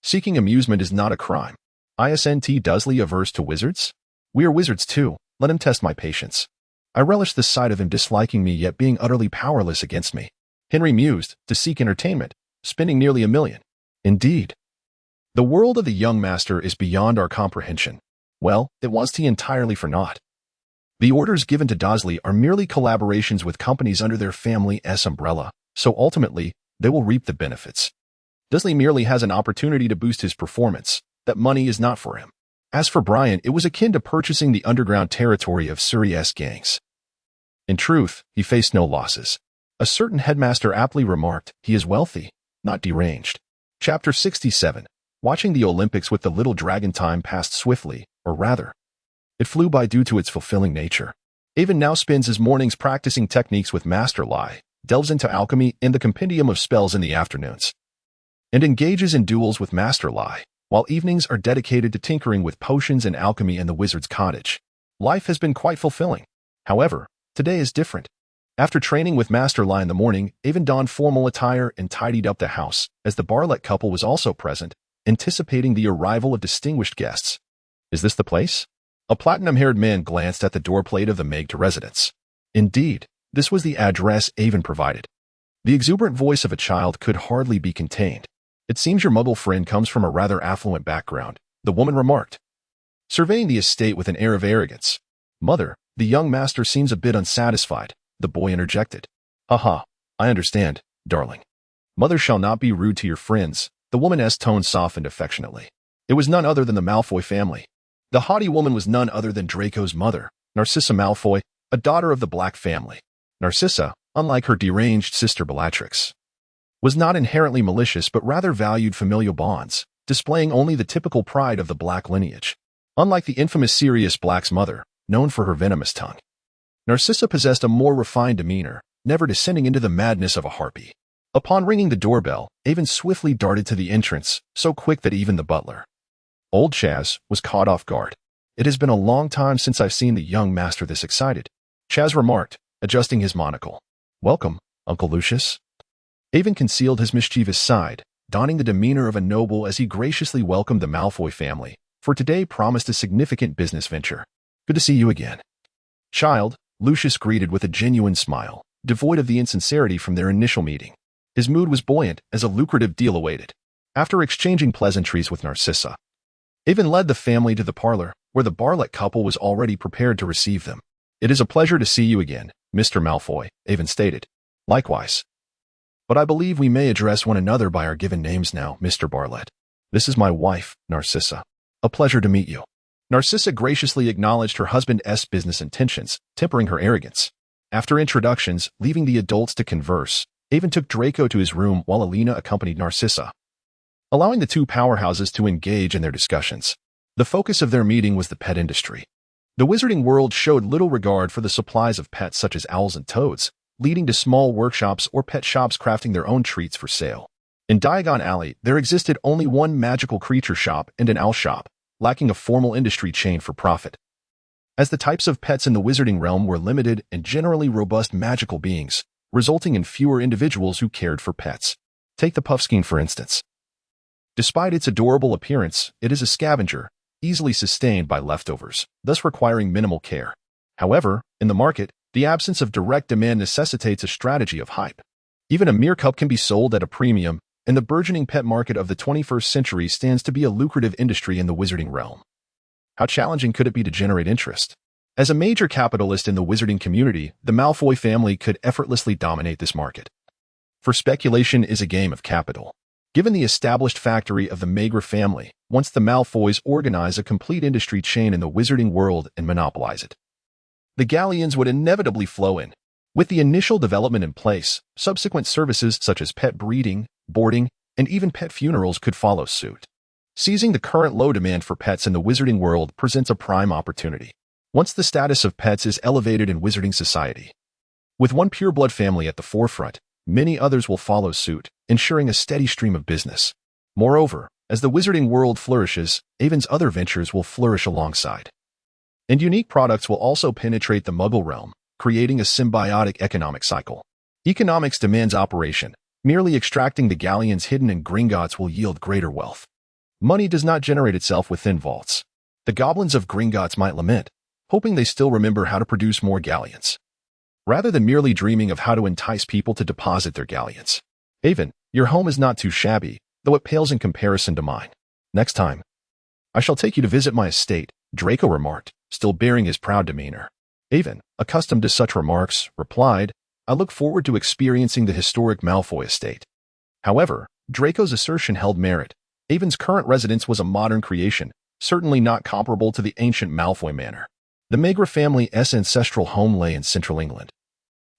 Seeking amusement is not a crime. Isn't Dursley averse to wizards? We are wizards too. Let him test my patience. I relish the sight of him disliking me yet being utterly powerless against me. Henry mused, to seek entertainment, spending nearly $1 million. Indeed. The world of the young master is beyond our comprehension. Well, it was he entirely for naught. The orders given to Dursley are merely collaborations with companies under their family's umbrella, so ultimately, they will reap the benefits. Dursley merely has an opportunity to boost his performance. That money is not for him. As for Brian, it was akin to purchasing the underground territory of Surrey's gangs. In truth, he faced no losses. A certain headmaster aptly remarked, he is wealthy, not deranged. Chapter 67. Watching the Olympics with the little dragon. Time passed swiftly, or rather, it flew by due to its fulfilling nature. Avon now spends his mornings practicing techniques with Master Lai, delves into alchemy and the compendium of spells in the afternoons, and engages in duels with Master Lai, while evenings are dedicated to tinkering with potions and alchemy in the wizard's cottage. Life has been quite fulfilling. However, today is different. After training with Master Lai in the morning, Avon donned formal attire and tidied up the house, as the Bartlett couple was also present, anticipating the arrival of distinguished guests. Is this the place? A platinum-haired man glanced at the doorplate of the Magda residence. Indeed, this was the address Avon provided. The exuberant voice of a child could hardly be contained. It seems your muggle friend comes from a rather affluent background, the woman remarked, surveying the estate with an air of arrogance. Mother, the young master seems a bit unsatisfied, the boy interjected. I understand, darling. Mother shall not be rude to your friends, the woman's tone softened affectionately. It was none other than the Malfoy family. The haughty woman was none other than Draco's mother, Narcissa Malfoy, a daughter of the Black family. Narcissa, unlike her deranged sister Bellatrix, was not inherently malicious but rather valued familial bonds, displaying only the typical pride of the Black lineage. Unlike the infamous Sirius Black's mother, known for her venomous tongue, Narcissa possessed a more refined demeanor, never descending into the madness of a harpy. Upon ringing the doorbell, Avon swiftly darted to the entrance, so quick that even the butler, old Chaz, was caught off guard. It has been a long time since I've seen the young master this excited, Chaz remarked, adjusting his monocle. Welcome, Uncle Lucius. Avon concealed his mischievous side, donning the demeanor of a noble as he graciously welcomed the Malfoy family, for today promised a significant business venture. Good to see you again. Child, Lucius greeted with a genuine smile, devoid of the insincerity from their initial meeting. His mood was buoyant as a lucrative deal awaited. After exchanging pleasantries with Narcissa, Avon led the family to the parlor, where the Bartlett couple was already prepared to receive them. It is a pleasure to see you again, Mr. Malfoy, Avon stated. Likewise. But I believe we may address one another by our given names now, Mr. Bartlett. This is my wife, Narcissa. A pleasure to meet you. Narcissa graciously acknowledged her husband's business intentions, tempering her arrogance. After introductions, leaving the adults to converse, Avon took Draco to his room while Alina accompanied Narcissa, allowing the two powerhouses to engage in their discussions. The focus of their meeting was the pet industry. The wizarding world showed little regard for the supplies of pets such as owls and toads, leading to small workshops or pet shops crafting their own treats for sale. In Diagon Alley, there existed only one magical creature shop and an owl shop, lacking a formal industry chain for profit. As the types of pets in the wizarding realm were limited and generally robust magical beings, resulting in fewer individuals who cared for pets. Take the Puffskein for instance. Despite its adorable appearance, it is a scavenger, easily sustained by leftovers, thus requiring minimal care. However, in the market, the absence of direct demand necessitates a strategy of hype. Even a mere cup can be sold at a premium, and the burgeoning pet market of the 21st century stands to be a lucrative industry in the wizarding realm. How challenging could it be to generate interest? As a major capitalist in the wizarding community, the Malfoy family could effortlessly dominate this market. For speculation is a game of capital. Given the established factory of the Magra family, once the Malfoys organize a complete industry chain in the wizarding world and monopolize it, the galleons would inevitably flow in. With the initial development in place, subsequent services such as pet breeding, boarding, and even pet funerals could follow suit. Seizing the current low demand for pets in the wizarding world presents a prime opportunity. Once the status of pets is elevated in wizarding society, with one pureblood family at the forefront, many others will follow suit, ensuring a steady stream of business. Moreover, as the wizarding world flourishes, Avon's other ventures will flourish alongside. And unique products will also penetrate the Muggle realm, creating a symbiotic economic cycle. Economics demands operation. Merely extracting the galleons hidden in Gringotts will yield greater wealth. Money does not generate itself within vaults. The goblins of Gringotts might lament, hoping they still remember how to produce more galleons, rather than merely dreaming of how to entice people to deposit their galleons. Avon, your home is not too shabby, though it pales in comparison to mine. Next time, I shall take you to visit my estate, Draco remarked, still bearing his proud demeanor. Avon, accustomed to such remarks, replied, I look forward to experiencing the historic Malfoy estate. However, Draco's assertion held merit. Avon's current residence was a modern creation, certainly not comparable to the ancient Malfoy manor. The Magra family's ancestral home lay in central England,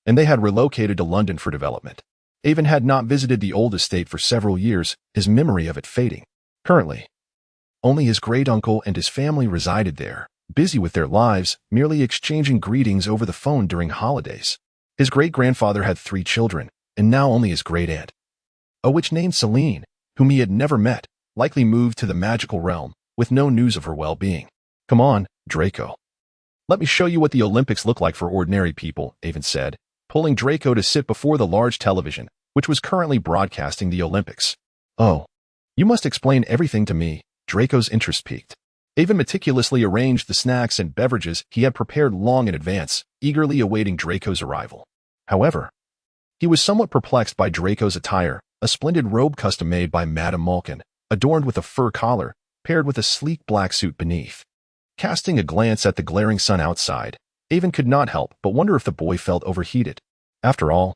and they had relocated to London for development. Avon had not visited the old estate for several years, his memory of it fading. Currently, only his great-uncle and his family resided there, busy with their lives, merely exchanging greetings over the phone during holidays. His great-grandfather had 3 children, and now only his great-aunt, a witch named Celine, whom he had never met, likely moved to the magical realm, with no news of her well-being. Come on, Draco. Let me show you what the Olympics look like for ordinary people, Avon said, pulling Draco to sit before the large television, which was currently broadcasting the Olympics. Oh, you must explain everything to me. Draco's interest piqued. Avon meticulously arranged the snacks and beverages he had prepared long in advance, eagerly awaiting Draco's arrival. However, he was somewhat perplexed by Draco's attire, a splendid robe custom-made by Madame Malkin, adorned with a fur collar, paired with a sleek black suit beneath. Casting a glance at the glaring sun outside, Avon could not help but wonder if the boy felt overheated. After all,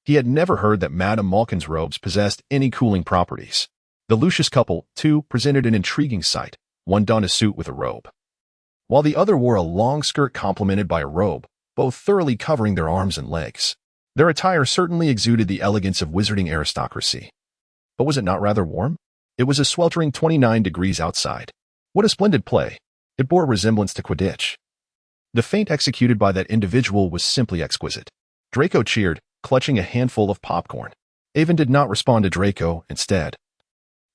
he had never heard that Madame Malkin's robes possessed any cooling properties. The Lucius couple, too, presented an intriguing sight. One donned a suit with a robe, while the other wore a long skirt complemented by a robe, both thoroughly covering their arms and legs. Their attire certainly exuded the elegance of wizarding aristocracy. But was it not rather warm? It was a sweltering 29 degrees outside. What a splendid play! It bore a resemblance to Quidditch. The feint executed by that individual was simply exquisite. Draco cheered, clutching a handful of popcorn. Avon did not respond to Draco. Instead,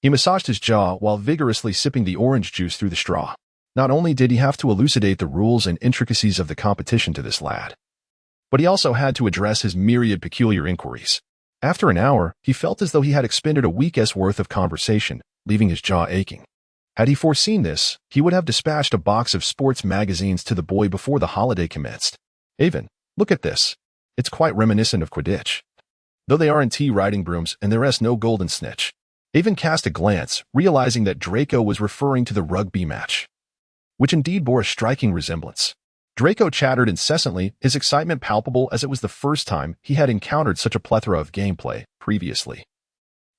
he massaged his jaw while vigorously sipping the orange juice through the straw. Not only did he have to elucidate the rules and intricacies of the competition to this lad, but he also had to address his myriad peculiar inquiries. After an hour, he felt as though he had expended a week's worth of conversation, leaving his jaw aching. Had he foreseen this, he would have dispatched a box of sports magazines to the boy before the holiday commenced. Avon, look at this. It's quite reminiscent of Quidditch, though they aren't riding brooms and there's no golden snitch. Avon cast a glance, realizing that Draco was referring to the rugby match, which indeed bore a striking resemblance. Draco chattered incessantly, his excitement palpable as it was the first time he had encountered such a plethora of gameplay previously.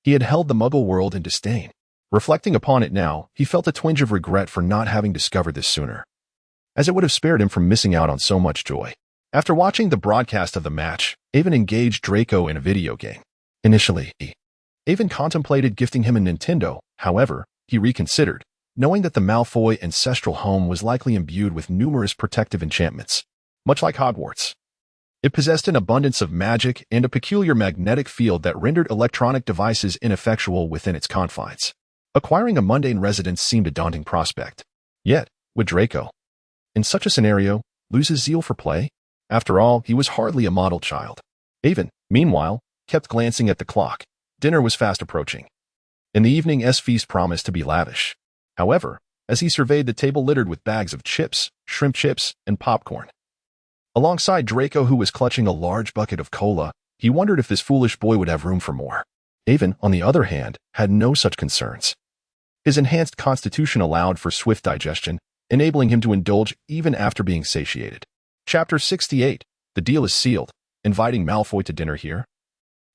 He had held the Muggle world in disdain. Reflecting upon it now, he felt a twinge of regret for not having discovered this sooner, as it would have spared him from missing out on so much joy. After watching the broadcast of the match, Avon engaged Draco in a video game. Initially, Avon contemplated gifting him a Nintendo. However, he reconsidered, knowing that the Malfoy ancestral home was likely imbued with numerous protective enchantments. Much like Hogwarts, it possessed an abundance of magic and a peculiar magnetic field that rendered electronic devices ineffectual within its confines. Acquiring a mundane residence seemed a daunting prospect. Yet, would Draco, in such a scenario, lose his zeal for play? After all, he was hardly a model child. Avon, meanwhile, kept glancing at the clock. Dinner was fast approaching, and the evening's feast promised to be lavish. However, as he surveyed the table littered with bags of chips, shrimp chips, and popcorn, alongside Draco who was clutching a large bucket of cola, he wondered if this foolish boy would have room for more. Avon, on the other hand, had no such concerns. His enhanced constitution allowed for swift digestion, enabling him to indulge even after being satiated. Chapter 68. The deal is sealed. Inviting Malfoy to dinner here?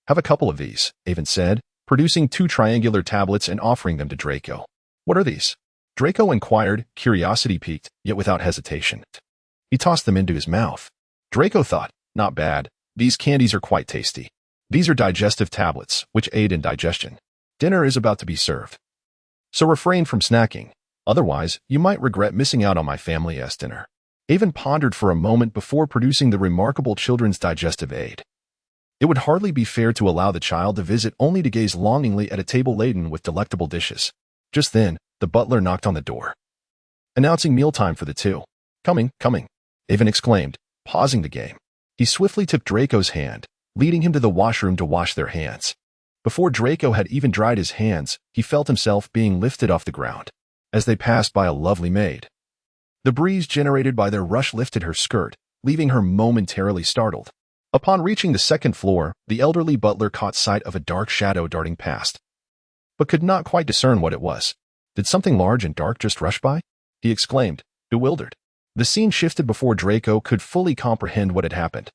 Have a couple of these, Avon said, producing 2 triangular tablets and offering them to Draco. What are these? Draco inquired, curiosity piqued, yet without hesitation. He tossed them into his mouth. Draco thought, Not bad. These candies are quite tasty. These are digestive tablets, which aid in digestion. Dinner is about to be served. So refrain from snacking. Otherwise, you might regret missing out on my family's dinner. Avon pondered for a moment before producing the remarkable children's digestive aid. It would hardly be fair to allow the child to visit only to gaze longingly at a table laden with delectable dishes. Just then, the butler knocked on the door, announcing mealtime for the two. Coming, coming, Avon exclaimed, pausing the game. He swiftly took Draco's hand, leading him to the washroom to wash their hands. Before Draco had even dried his hands, he felt himself being lifted off the ground. As they passed by a lovely maid, the breeze generated by their rush lifted her skirt, leaving her momentarily startled. Upon reaching the second floor, the elderly butler caught sight of a dark shadow darting past, but could not quite discern what it was. Did something large and dark just rush by? He exclaimed, bewildered. The scene shifted before Draco could fully comprehend what had happened,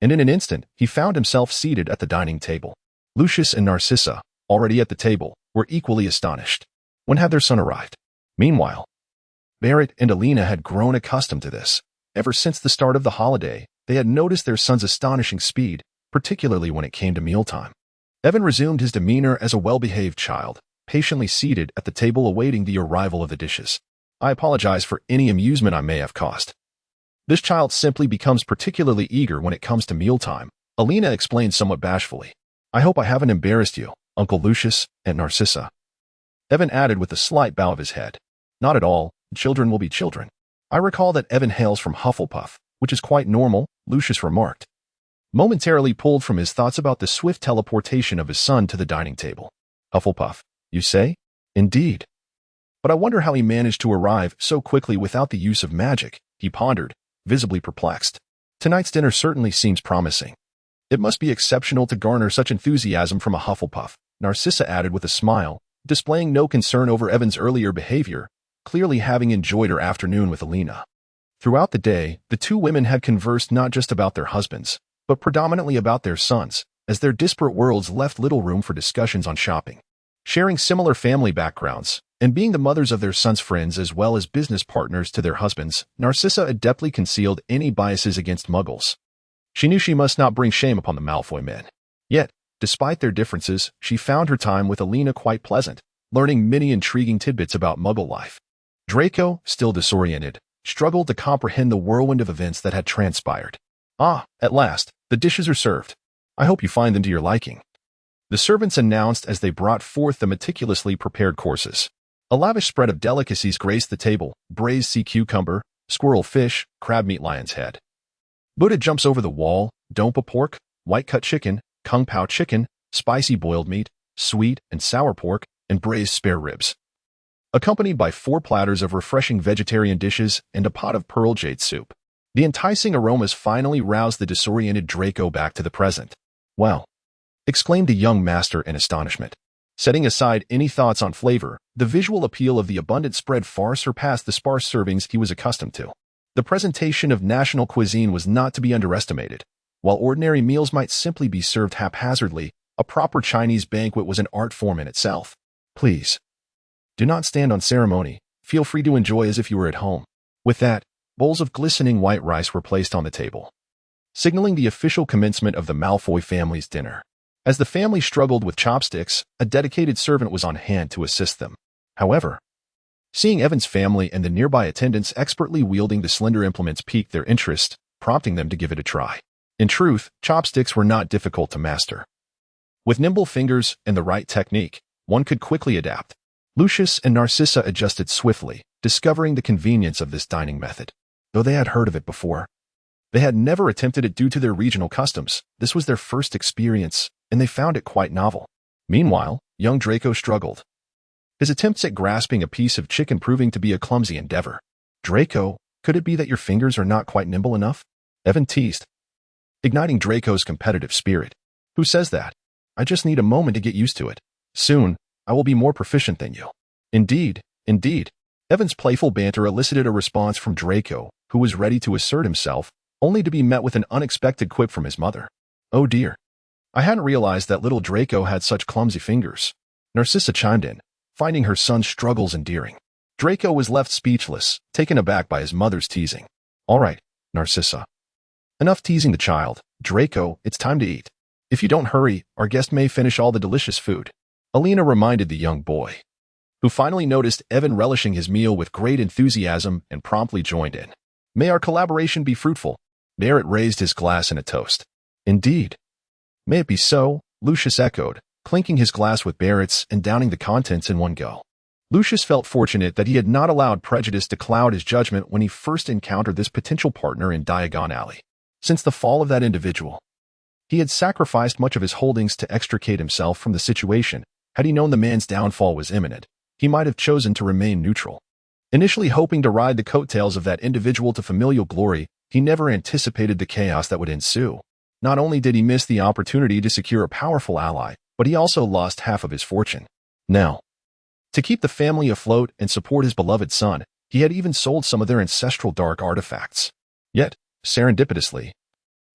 and in an instant, he found himself seated at the dining table. Lucius and Narcissa, already at the table, were equally astonished. When had their son arrived? Meanwhile, Barrett and Alina had grown accustomed to this. Ever since the start of the holiday, they had noticed their son's astonishing speed, particularly when it came to mealtime. Evan resumed his demeanor as a well-behaved child, patiently seated at the table awaiting the arrival of the dishes. I apologize for any amusement I may have caused. This child simply becomes particularly eager when it comes to mealtime, Alina explained somewhat bashfully. I hope I haven't embarrassed you, Uncle Lucius and Narcissa. Evan added with a slight bow of his head. Not at all, children will be children. I recall that Evan hails from Hufflepuff, which is quite normal, Lucius remarked, momentarily pulled from his thoughts about the swift teleportation of his son to the dining table. Hufflepuff, you say? Indeed. But I wonder how he managed to arrive so quickly without the use of magic, he pondered, visibly perplexed. Tonight's dinner certainly seems promising. It must be exceptional to garner such enthusiasm from a Hufflepuff, Narcissa added with a smile, displaying no concern over Evan's earlier behavior, clearly having enjoyed her afternoon with Alina. Throughout the day, the two women had conversed not just about their husbands, but predominantly about their sons, as their disparate worlds left little room for discussions on shopping. Sharing similar family backgrounds, and being the mothers of their sons' friends as well as business partners to their husbands, Narcissa adeptly concealed any biases against Muggles. She knew she must not bring shame upon the Malfoy men. Yet, despite their differences, she found her time with Alina quite pleasant, learning many intriguing tidbits about Muggle life. Draco, still disoriented, struggled to comprehend the whirlwind of events that had transpired. Ah, at last, the dishes are served. I hope you find them to your liking. The servants announced as they brought forth the meticulously prepared courses. A lavish spread of delicacies graced the table: braised sea cucumber, squirrel fish, crab meat lion's head. Buddha jumps over the wall, dompa pork, white-cut chicken, kung pao chicken, spicy boiled meat, sweet and sour pork, and braised spare ribs, accompanied by 4 platters of refreshing vegetarian dishes and a pot of pearl jade soup. The enticing aromas finally roused the disoriented Draco back to the present. Well, exclaimed the young master in astonishment. Setting aside any thoughts on flavor, the visual appeal of the abundant spread far surpassed the sparse servings he was accustomed to. The presentation of national cuisine was not to be underestimated. While ordinary meals might simply be served haphazardly, a proper Chinese banquet was an art form in itself. Please, do not stand on ceremony. Feel free to enjoy as if you were at home. With that, bowls of glistening white rice were placed on the table, signaling the official commencement of the Malfoy family's dinner. As the family struggled with chopsticks, a dedicated servant was on hand to assist them. However, seeing Evan's family and the nearby attendants expertly wielding the slender implements piqued their interest, prompting them to give it a try. In truth, chopsticks were not difficult to master. With nimble fingers and the right technique, one could quickly adapt. Lucius and Narcissa adjusted swiftly, discovering the convenience of this dining method. Though they had heard of it before, they had never attempted it due to their regional customs. This was their first experience, and they found it quite novel. Meanwhile, young Draco struggled, his attempts at grasping a piece of chicken proving to be a clumsy endeavor. Draco, could it be that your fingers are not quite nimble enough? Evan teased, igniting Draco's competitive spirit. Who says that? I just need a moment to get used to it. Soon, I will be more proficient than you. Indeed, indeed. Evan's playful banter elicited a response from Draco, who was ready to assert himself, only to be met with an unexpected quip from his mother. Oh dear. I hadn't realized that little Draco had such clumsy fingers. Narcissa chimed in, finding her son's struggles endearing. Draco was left speechless, taken aback by his mother's teasing. All right, Narcissa. Enough teasing the child. Draco, it's time to eat. If you don't hurry, our guest may finish all the delicious food. Alina reminded the young boy, who finally noticed Evan relishing his meal with great enthusiasm and promptly joined in. May our collaboration be fruitful. Barrett raised his glass in a toast. Indeed. May it be so, Lucius echoed, clinking his glass with Barrett's and downing the contents in one go. Lucius felt fortunate that he had not allowed prejudice to cloud his judgment when he first encountered this potential partner in Diagon Alley. Since the fall of that individual, he had sacrificed much of his holdings to extricate himself from the situation. Had he known the man's downfall was imminent, he might have chosen to remain neutral. Initially hoping to ride the coattails of that individual to familial glory, he never anticipated the chaos that would ensue. Not only did he miss the opportunity to secure a powerful ally, but he also lost half of his fortune. Now, to keep the family afloat and support his beloved son, he had even sold some of their ancestral dark artifacts. Yet, serendipitously,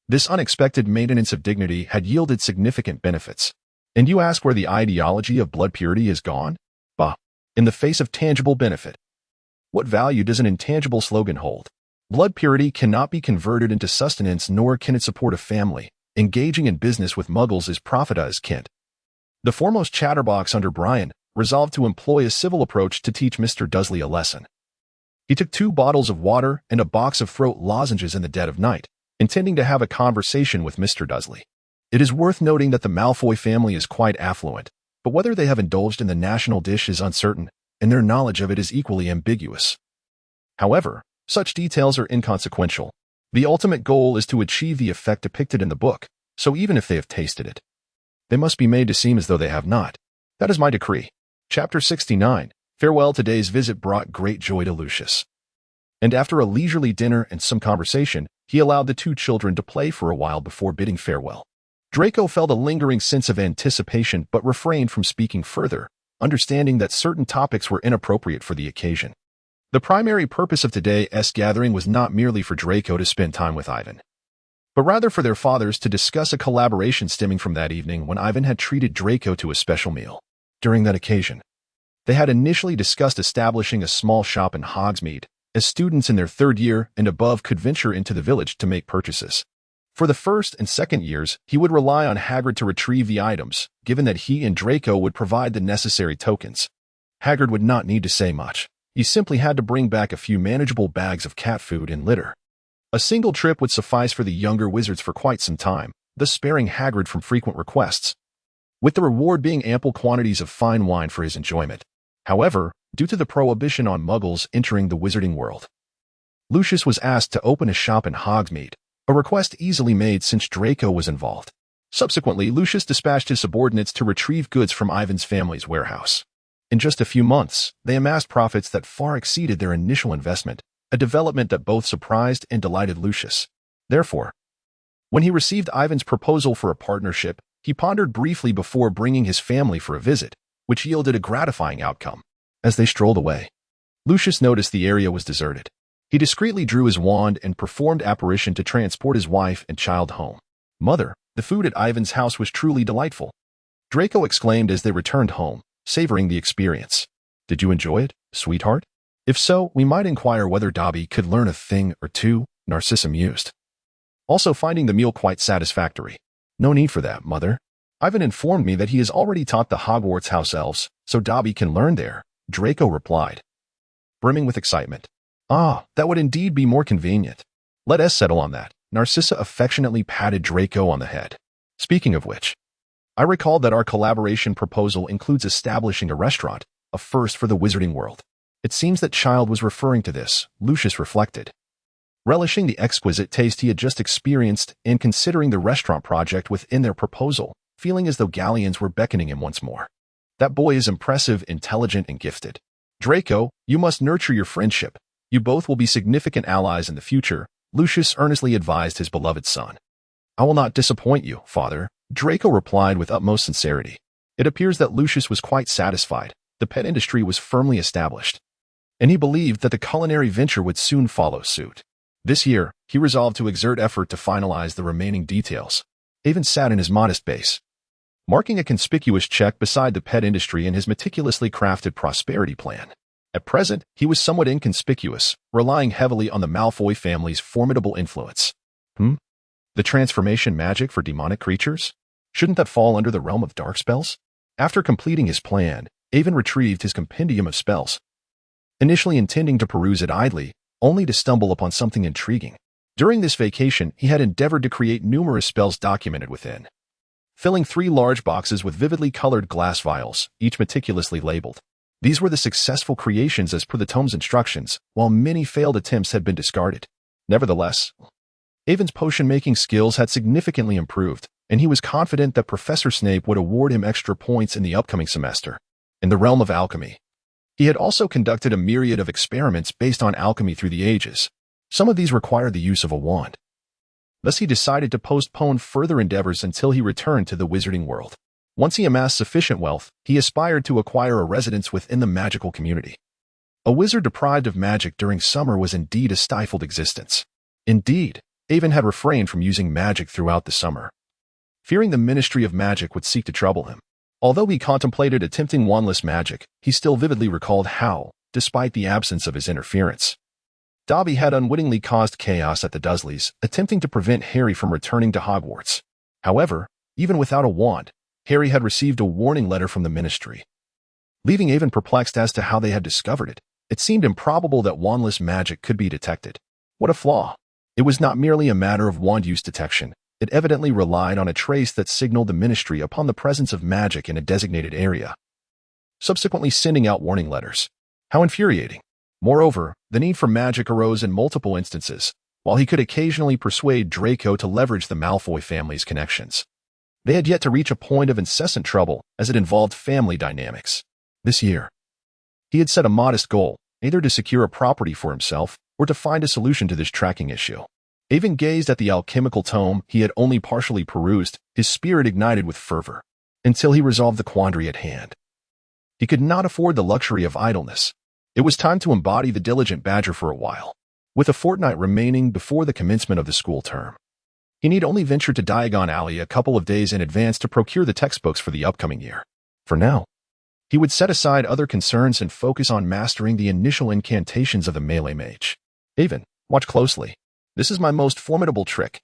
this unexpected maintenance of dignity had yielded significant benefits. And you ask where the ideology of blood purity is gone? Bah, in the face of tangible benefit. What value does an intangible slogan hold? Blood purity cannot be converted into sustenance, nor can it support a family. Engaging in business with muggles is profit as Kent, the foremost chatterbox under Brian, resolved to employ a civil approach to teach Mr. Dursley a lesson. He took 2 bottles of water and a box of throat lozenges in the dead of night, intending to have a conversation with Mr. Dursley. It is worth noting that the Malfoy family is quite affluent, but whether they have indulged in the national dish is uncertain, and their knowledge of it is equally ambiguous. However, such details are inconsequential. The ultimate goal is to achieve the effect depicted in the book, so even if they have tasted it, they must be made to seem as though they have not. That is my decree. Chapter 69. Farewell. Today's visit brought great joy to Lucius. And after a leisurely dinner and some conversation, he allowed the 2 children to play for a while before bidding farewell. Draco felt a lingering sense of anticipation but refrained from speaking further, understanding that certain topics were inappropriate for the occasion. The primary purpose of today's gathering was not merely for Draco to spend time with Ivan, but rather for their fathers to discuss a collaboration stemming from that evening when Ivan had treated Draco to a special meal. During that occasion, they had initially discussed establishing a small shop in Hogsmeade, as students in their 3rd year and above could venture into the village to make purchases. For the 1st and 2nd years, he would rely on Hagrid to retrieve the items, given that he and Draco would provide the necessary tokens. Hagrid would not need to say much. He simply had to bring back a few manageable bags of cat food and litter. A single trip would suffice for the younger wizards for quite some time, thus sparing Hagrid from frequent requests, with the reward being ample quantities of fine wine for his enjoyment. However, due to the prohibition on muggles entering the wizarding world, Lucius was asked to open a shop in Hogsmeade, a request easily made since Draco was involved. Subsequently, Lucius dispatched his subordinates to retrieve goods from Ivan's family's warehouse. In just a few months, they amassed profits that far exceeded their initial investment, a development that both surprised and delighted Lucius. Therefore, when he received Ivan's proposal for a partnership, he pondered briefly before bringing his family for a visit, which yielded a gratifying outcome. As they strolled away, Lucius noticed the area was deserted. He discreetly drew his wand and performed apparition to transport his wife and child home. Mother, the food at Ivan's house was truly delightful, Draco exclaimed as they returned home, savoring the experience. Did you enjoy it, sweetheart? If so, we might inquire whether Dobby could learn a thing or two, Narcissa mused, also finding the meal quite satisfactory. No need for that, Mother. Ivan informed me that he has already taught the Hogwarts house elves, so Dobby can learn there, Draco replied, brimming with excitement. Ah, that would indeed be more convenient. Let us settle on that. Narcissa affectionately patted Draco on the head. Speaking of which, I recall that our collaboration proposal includes establishing a restaurant, a first for the wizarding world. It seems that Child was referring to this, Lucius reflected, relishing the exquisite taste he had just experienced and considering the restaurant project within their proposal, feeling as though galleons were beckoning him once more. That boy is impressive, intelligent, and gifted. Draco, you must nurture your friendship. You both will be significant allies in the future, Lucius earnestly advised his beloved son. I will not disappoint you, father, Draco replied with utmost sincerity. It appears that Lucius was quite satisfied. The pet industry was firmly established, and he believed that the culinary venture would soon follow suit. This year, he resolved to exert effort to finalize the remaining details. Even sat in his modest base, marking a conspicuous check beside the pet industry in his meticulously crafted prosperity plan. At present, he was somewhat inconspicuous, relying heavily on the Malfoy family's formidable influence. The transformation magic for demonic creatures? Shouldn't that fall under the realm of dark spells? After completing his plan, Avon retrieved his compendium of spells, initially intending to peruse it idly, only to stumble upon something intriguing. During this vacation, he had endeavored to create numerous spells documented within, filling 3 large boxes with vividly colored glass vials, each meticulously labeled. These were the successful creations as per the tome's instructions, while many failed attempts had been discarded. Nevertheless, Avon's potion-making skills had significantly improved, and he was confident that Professor Snape would award him extra points in the upcoming semester. In the realm of alchemy, he had also conducted a myriad of experiments based on alchemy through the ages. Some of these required the use of a wand. Thus he decided to postpone further endeavors until he returned to the wizarding world. Once he amassed sufficient wealth, he aspired to acquire a residence within the magical community. A wizard deprived of magic during summer was indeed a stifled existence. Indeed, Avon had refrained from using magic throughout the summer, fearing the Ministry of Magic would seek to trouble him. Although he contemplated attempting wandless magic, he still vividly recalled how, despite the absence of his interference, Dobby had unwittingly caused chaos at the Dursleys, attempting to prevent Harry from returning to Hogwarts. However, even without a wand, Harry had received a warning letter from the Ministry. Leaving Avon perplexed as to how they had discovered it, it seemed improbable that wandless magic could be detected. What a flaw! It was not merely a matter of wand use detection. It evidently relied on a trace that signaled the Ministry upon the presence of magic in a designated area, subsequently sending out warning letters. How infuriating! Moreover, the need for magic arose in multiple instances, while he could occasionally persuade Draco to leverage the Malfoy family's connections. They had yet to reach a point of incessant trouble, as it involved family dynamics. This year, he had set a modest goal, either to secure a property for himself or to find a solution to this tracking issue. Avon gazed at the alchemical tome he had only partially perused, his spirit ignited with fervor, until he resolved the quandary at hand. He could not afford the luxury of idleness. It was time to embody the diligent badger for a while. With a fortnight remaining before the commencement of the school term, he need only venture to Diagon Alley a couple of days in advance to procure the textbooks for the upcoming year. For now, he would set aside other concerns and focus on mastering the initial incantations of the melee mage. Avon, watch closely. This is my most formidable trick.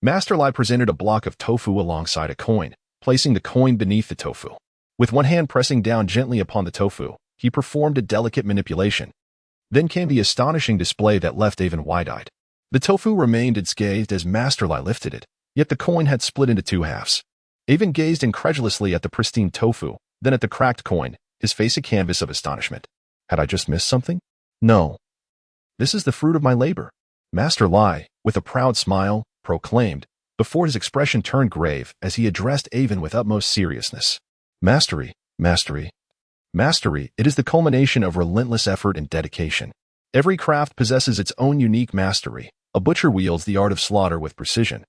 Master Lai presented a block of tofu alongside a coin, placing the coin beneath the tofu. With one hand pressing down gently upon the tofu, he performed a delicate manipulation. Then came the astonishing display that left Avon wide-eyed. The tofu remained unscathed as Master Lai lifted it, yet the coin had split into 2 halves. Avon gazed incredulously at the pristine tofu, then at the cracked coin, his face a canvas of astonishment. Had I just missed something? No. This is the fruit of my labor, Master Lai, with a proud smile, proclaimed, before his expression turned grave as he addressed Avon with utmost seriousness. Mastery, mastery, mastery, it is the culmination of relentless effort and dedication. Every craft possesses its own unique mastery. A butcher wields the art of slaughter with precision,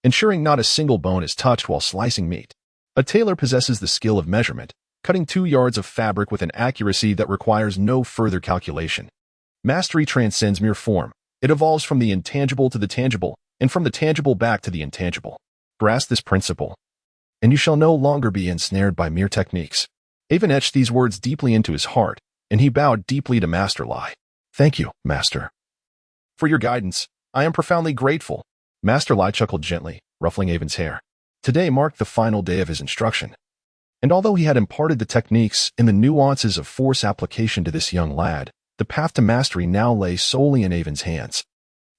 ensuring not a single bone is touched while slicing meat. A tailor possesses the skill of measurement, cutting 2 yards of fabric with an accuracy that requires no further calculation. Mastery transcends mere form. It evolves from the intangible to the tangible, and from the tangible back to the intangible. Grasp this principle, and you shall no longer be ensnared by mere techniques. Avon etched these words deeply into his heart, and he bowed deeply to Master Lai. Thank you, Master. For your guidance, I am profoundly grateful. Master Lai chuckled gently, ruffling Avon's hair. Today marked the final day of his instruction, and although he had imparted the techniques and the nuances of force application to this young lad, the path to mastery now lay solely in Avon's hands.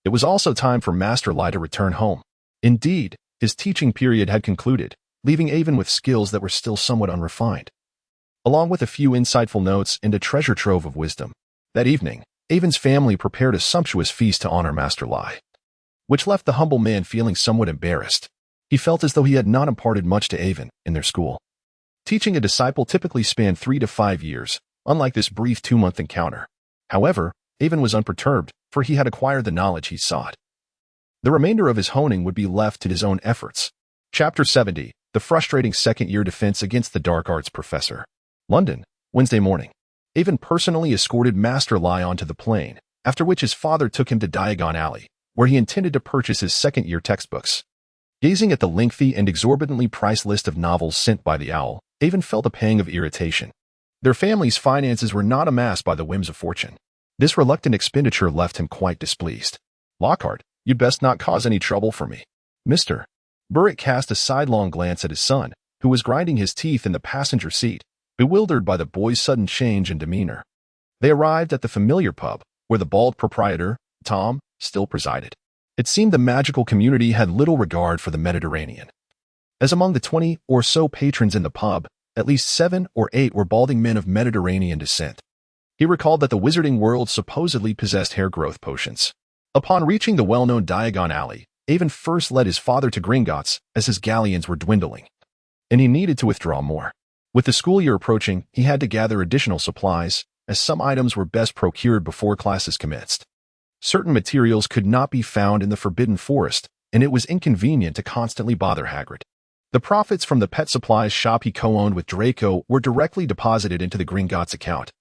It was also time for Master Lai to return home. Indeed, his teaching period had concluded, leaving Avon with skills that were still somewhat unrefined, along with a few insightful notes and a treasure trove of wisdom. That evening, Avon's family prepared a sumptuous feast to honor Master Lai, which left the humble man feeling somewhat embarrassed. He felt as though he had not imparted much to Avon in their school. Teaching a disciple typically spanned 3 to 5 years, unlike this brief 2-month encounter. However, Avon was unperturbed, for he had acquired the knowledge he sought. The remainder of his honing would be left to his own efforts. Chapter 70, The Frustrating Second-Year Defense Against the Dark Arts Professor. London, Wednesday morning. Avon personally escorted Master Lai onto the plane, after which his father took him to Diagon Alley, where he intended to purchase his second-year textbooks. Gazing at the lengthy and exorbitantly priced list of novels sent by the owl, Avon felt a pang of irritation. Their family's finances were not amassed by the whims of fortune. This reluctant expenditure left him quite displeased. Lockhart, you'd best not cause any trouble for me. Mr. Burritt cast a sidelong glance at his son, who was grinding his teeth in the passenger seat, bewildered by the boy's sudden change in demeanor. They arrived at the familiar pub, where the bald proprietor, Tom, still presided. It seemed the magical community had little regard for the Mediterranean, as among the 20 or so patrons in the pub, at least 7 or 8 were balding men of Mediterranean descent. He recalled that the wizarding world supposedly possessed hair growth potions. Upon reaching the well-known Diagon Alley, Avon first led his father to Gringotts as his galleons were dwindling, and he needed to withdraw more. With the school year approaching, he had to gather additional supplies, as some items were best procured before classes commenced. Certain materials could not be found in the Forbidden Forest, and it was inconvenient to constantly bother Hagrid. The profits from the pet supplies shop he co-owned with Draco were directly deposited into the Gringotts account.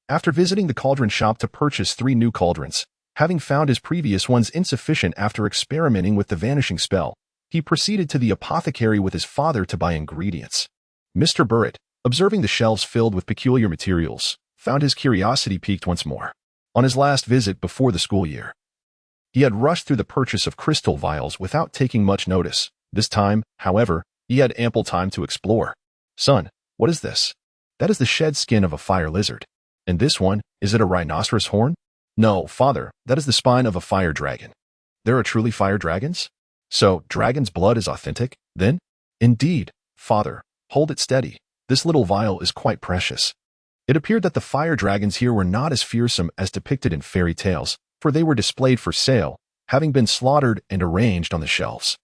After visiting the cauldron shop to purchase 3 new cauldrons, having found his previous ones insufficient after experimenting with the vanishing spell, he proceeded to the apothecary with his father to buy ingredients. Mr. Burritt, observing the shelves filled with peculiar materials, found his curiosity piqued once more. On his last visit before the school year, he had rushed through the purchase of crystal vials without taking much notice. This time, however, he had ample time to explore. Son, what is this? That is the shed skin of a fire lizard. And this one, is it a rhinoceros horn? No, father, that is the spine of a fire dragon. There are truly fire dragons? So, dragon's blood is authentic, then? Indeed, father, hold it steady. This little vial is quite precious. It appeared that the fire dragons here were not as fearsome as depicted in fairy tales, for they were displayed for sale, having been slaughtered and arranged on the shelves.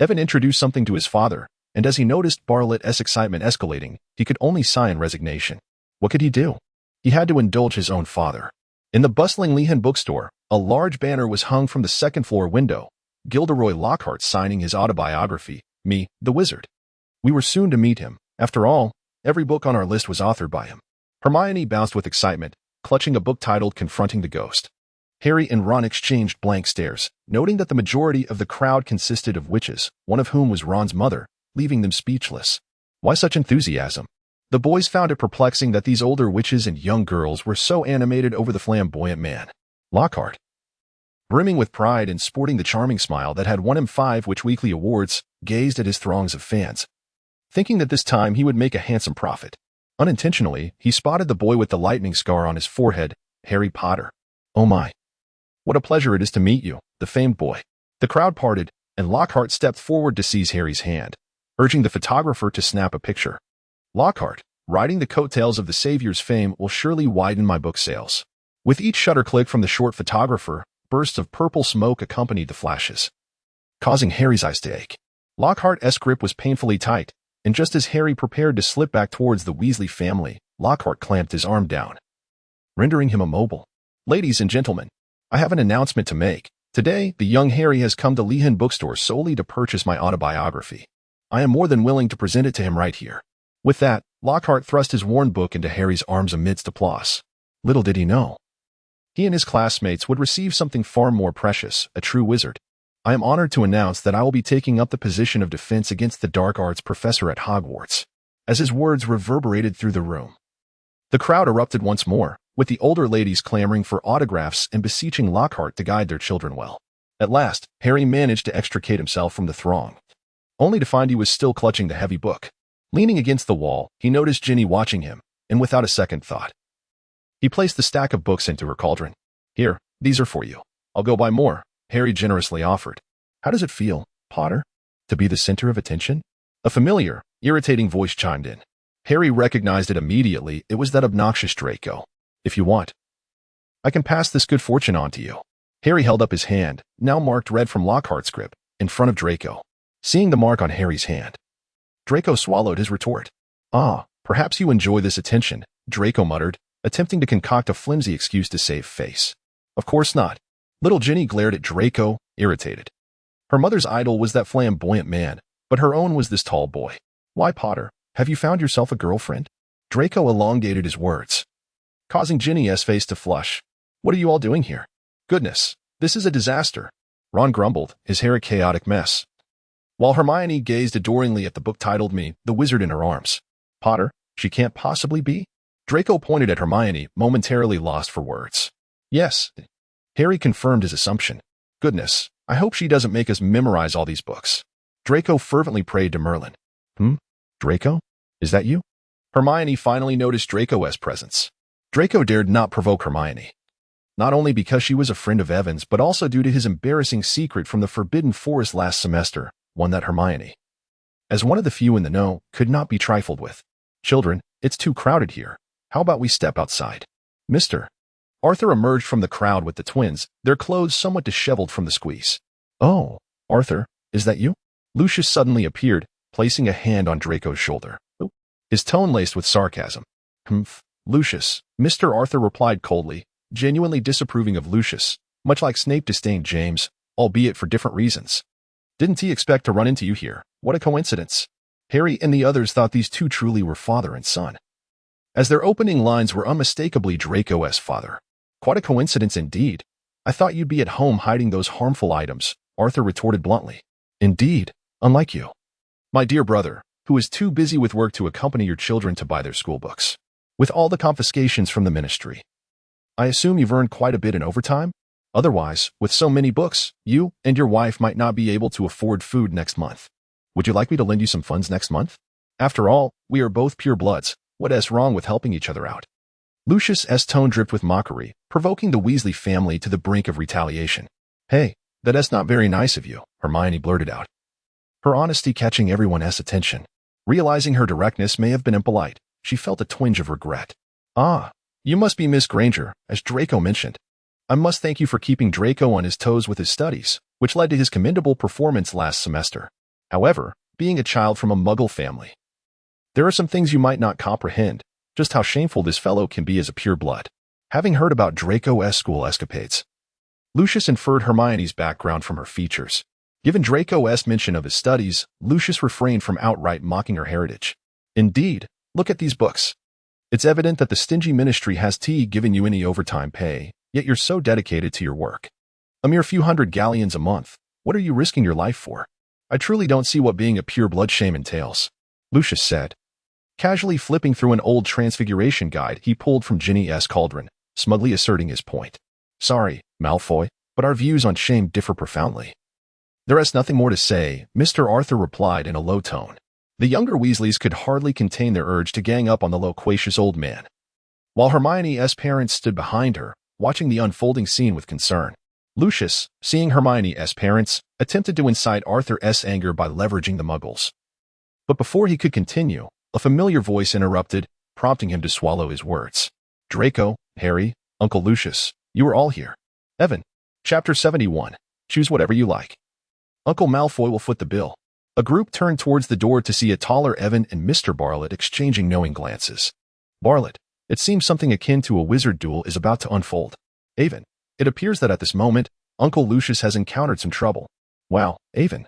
Evan introduced something to his father, and as he noticed Bartlett's excitement escalating, he could only sigh in resignation. What could he do? He had to indulge his own father. In the bustling Lehan bookstore, a large banner was hung from the second-floor window, Gilderoy Lockhart signing his autobiography, Me, the Wizard. We were soon to meet him. After all, every book on our list was authored by him. Hermione bounced with excitement, clutching a book titled Confronting the Ghost. Harry and Ron exchanged blank stares, noting that the majority of the crowd consisted of witches, one of whom was Ron's mother, leaving them speechless. Why such enthusiasm? The boys found it perplexing that these older witches and young girls were so animated over the flamboyant man. Lockhart, brimming with pride and sporting the charming smile that had won him 5 Witch Weekly awards, gazed at his throngs of fans, thinking that this time he would make a handsome profit. Unintentionally, he spotted the boy with the lightning scar on his forehead, Harry Potter. Oh my. What a pleasure it is to meet you, the famed boy. The crowd parted, and Lockhart stepped forward to seize Harry's hand, urging the photographer to snap a picture. Lockhart, riding the coattails of the Savior's fame, will surely widen my book sales. With each shutter click from the short photographer, bursts of purple smoke accompanied the flashes, causing Harry's eyes to ache. Lockhart's grip was painfully tight, and just as Harry prepared to slip back towards the Weasley family, Lockhart clamped his arm down, rendering him immobile. Ladies and gentlemen, I have an announcement to make. Today, the young Harry has come to Lehan Bookstore solely to purchase my autobiography. I am more than willing to present it to him right here. With that, Lockhart thrust his worn book into Harry's arms amidst applause. Little did he know, he and his classmates would receive something far more precious, a true wizard. I am honored to announce that I will be taking up the position of defense against the dark arts professor at Hogwarts. As his words reverberated through the room, the crowd erupted once more, with the older ladies clamoring for autographs and beseeching Lockhart to guide their children well. At last, Harry managed to extricate himself from the throng, only to find he was still clutching the heavy book. Leaning against the wall, he noticed Ginny watching him, and without a second thought, he placed the stack of books into her cauldron. Here, these are for you. I'll go buy more, Harry generously offered. How does it feel, Potter, to be the center of attention? A familiar, irritating voice chimed in. Harry recognized it immediately. It was that obnoxious Draco. If you want, I can pass this good fortune on to you. Harry held up his hand, now marked red from Lockhart's grip, in front of Draco. Seeing the mark on Harry's hand, Draco swallowed his retort. Ah, perhaps you enjoy this attention, Draco muttered, attempting to concoct a flimsy excuse to save face. Of course not. Little Ginny glared at Draco, irritated. Her mother's idol was that flamboyant man, but her own was this tall boy. Why, Potter, have you found yourself a girlfriend? Draco elongated his words, causing Ginny's face to flush. What are you all doing here? Goodness, this is a disaster. Ron grumbled, his hair a chaotic mess, while Hermione gazed adoringly at the book titled Me, the Wizard in her arms. Potter, she can't possibly be? Draco pointed at Hermione, momentarily lost for words. Yes. Harry confirmed his assumption. Goodness, I hope she doesn't make us memorize all these books. Draco fervently prayed to Merlin. Draco? Is that you? Hermione finally noticed Draco's presence. Draco dared not provoke Hermione. Not only because she was a friend of Evan's, but also due to his embarrassing secret from the Forbidden Forest last semester, one that Hermione, as one of the few in the know, could not be trifled with. Children, it's too crowded here. How about we step outside? Mr. Arthur emerged from the crowd with the twins, their clothes somewhat disheveled from the squeeze. Oh, Arthur, is that you? Lucius suddenly appeared, placing a hand on Draco's shoulder. His tone laced with sarcasm. Lucius, Mr. Arthur replied coldly, genuinely disapproving of Lucius, much like Snape disdained James, albeit for different reasons. Didn't he expect to run into you here? What a coincidence. Harry and the others thought these two truly were father and son, as their opening lines were unmistakably Draco's father. Quite a coincidence indeed. I thought you'd be at home hiding those harmful items, Arthur retorted bluntly. Indeed, unlike you, my dear brother, who is too busy with work to accompany your children to buy their school books. With all the confiscations from the ministry, I assume you've earned quite a bit in overtime? Otherwise, with so many books, you and your wife might not be able to afford food next month. Would you like me to lend you some funds next month? After all, we are both pure bloods. What is wrong with helping each other out? Lucius's tone dripped with mockery, provoking the Weasley family to the brink of retaliation. Hey, that's not very nice of you, Hermione blurted out, her honesty catching everyone's attention. Realizing her directness may have been impolite, she felt a twinge of regret. Ah, you must be Miss Granger, as Draco mentioned. I must thank you for keeping Draco on his toes with his studies, which led to his commendable performance last semester. However, being a child from a Muggle family, there are some things you might not comprehend, just how shameful this fellow can be as a pure blood. Having heard about Draco's school escapades, Lucius inferred Hermione's background from her features. Given Draco's mention of his studies, Lucius refrained from outright mocking her heritage. Indeed, look at these books. It's evident that the stingy ministry has given you any overtime pay, yet you're so dedicated to your work. A mere few hundred galleons a month. What are you risking your life for? I truly don't see what being a pure blood shame entails, Lucius said, casually flipping through an old transfiguration guide he pulled from Ginny's cauldron, smugly asserting his point. Sorry, Malfoy, but our views on shame differ profoundly. There is nothing more to say, Mr. Arthur replied in a low tone. The younger Weasleys could hardly contain their urge to gang up on the loquacious old man, while Hermione's parents stood behind her, watching the unfolding scene with concern. Lucius, seeing Hermione's parents, attempted to incite Arthur's anger by leveraging the Muggles. But before he could continue, a familiar voice interrupted, prompting him to swallow his words. Draco, Harry, Uncle Lucius, you are all here. Evan. Chapter 71. Choose whatever you like. Uncle Malfoy will foot the bill. A group turned towards the door to see a taller Evan and Mr. Bartlett exchanging knowing glances. Bartlett, it seems something akin to a wizard duel is about to unfold. Evan, it appears that at this moment, Uncle Lucius has encountered some trouble. Wow, Evan.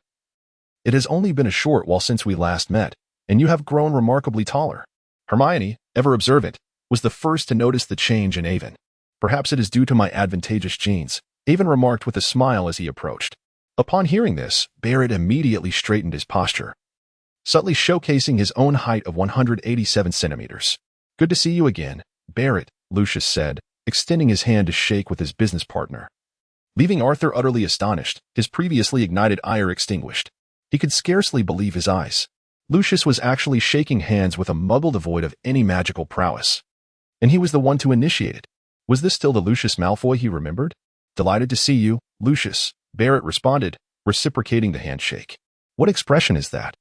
It has only been a short while since we last met, and you have grown remarkably taller. Hermione, ever observant, was the first to notice the change in Evan. Perhaps it is due to my advantageous genes, Evan remarked with a smile as he approached. Upon hearing this, Barrett immediately straightened his posture, subtly showcasing his own height of 187 centimeters. Good to see you again, Barrett, Lucius said, extending his hand to shake with his business partner. Leaving Arthur utterly astonished, his previously ignited ire extinguished. He could scarcely believe his eyes. Lucius was actually shaking hands with a Muggle devoid of any magical prowess. And he was the one to initiate it. Was this still the Lucius Malfoy he remembered? Delighted to see you, Lucius, Barrett responded, reciprocating the handshake. What expression is that?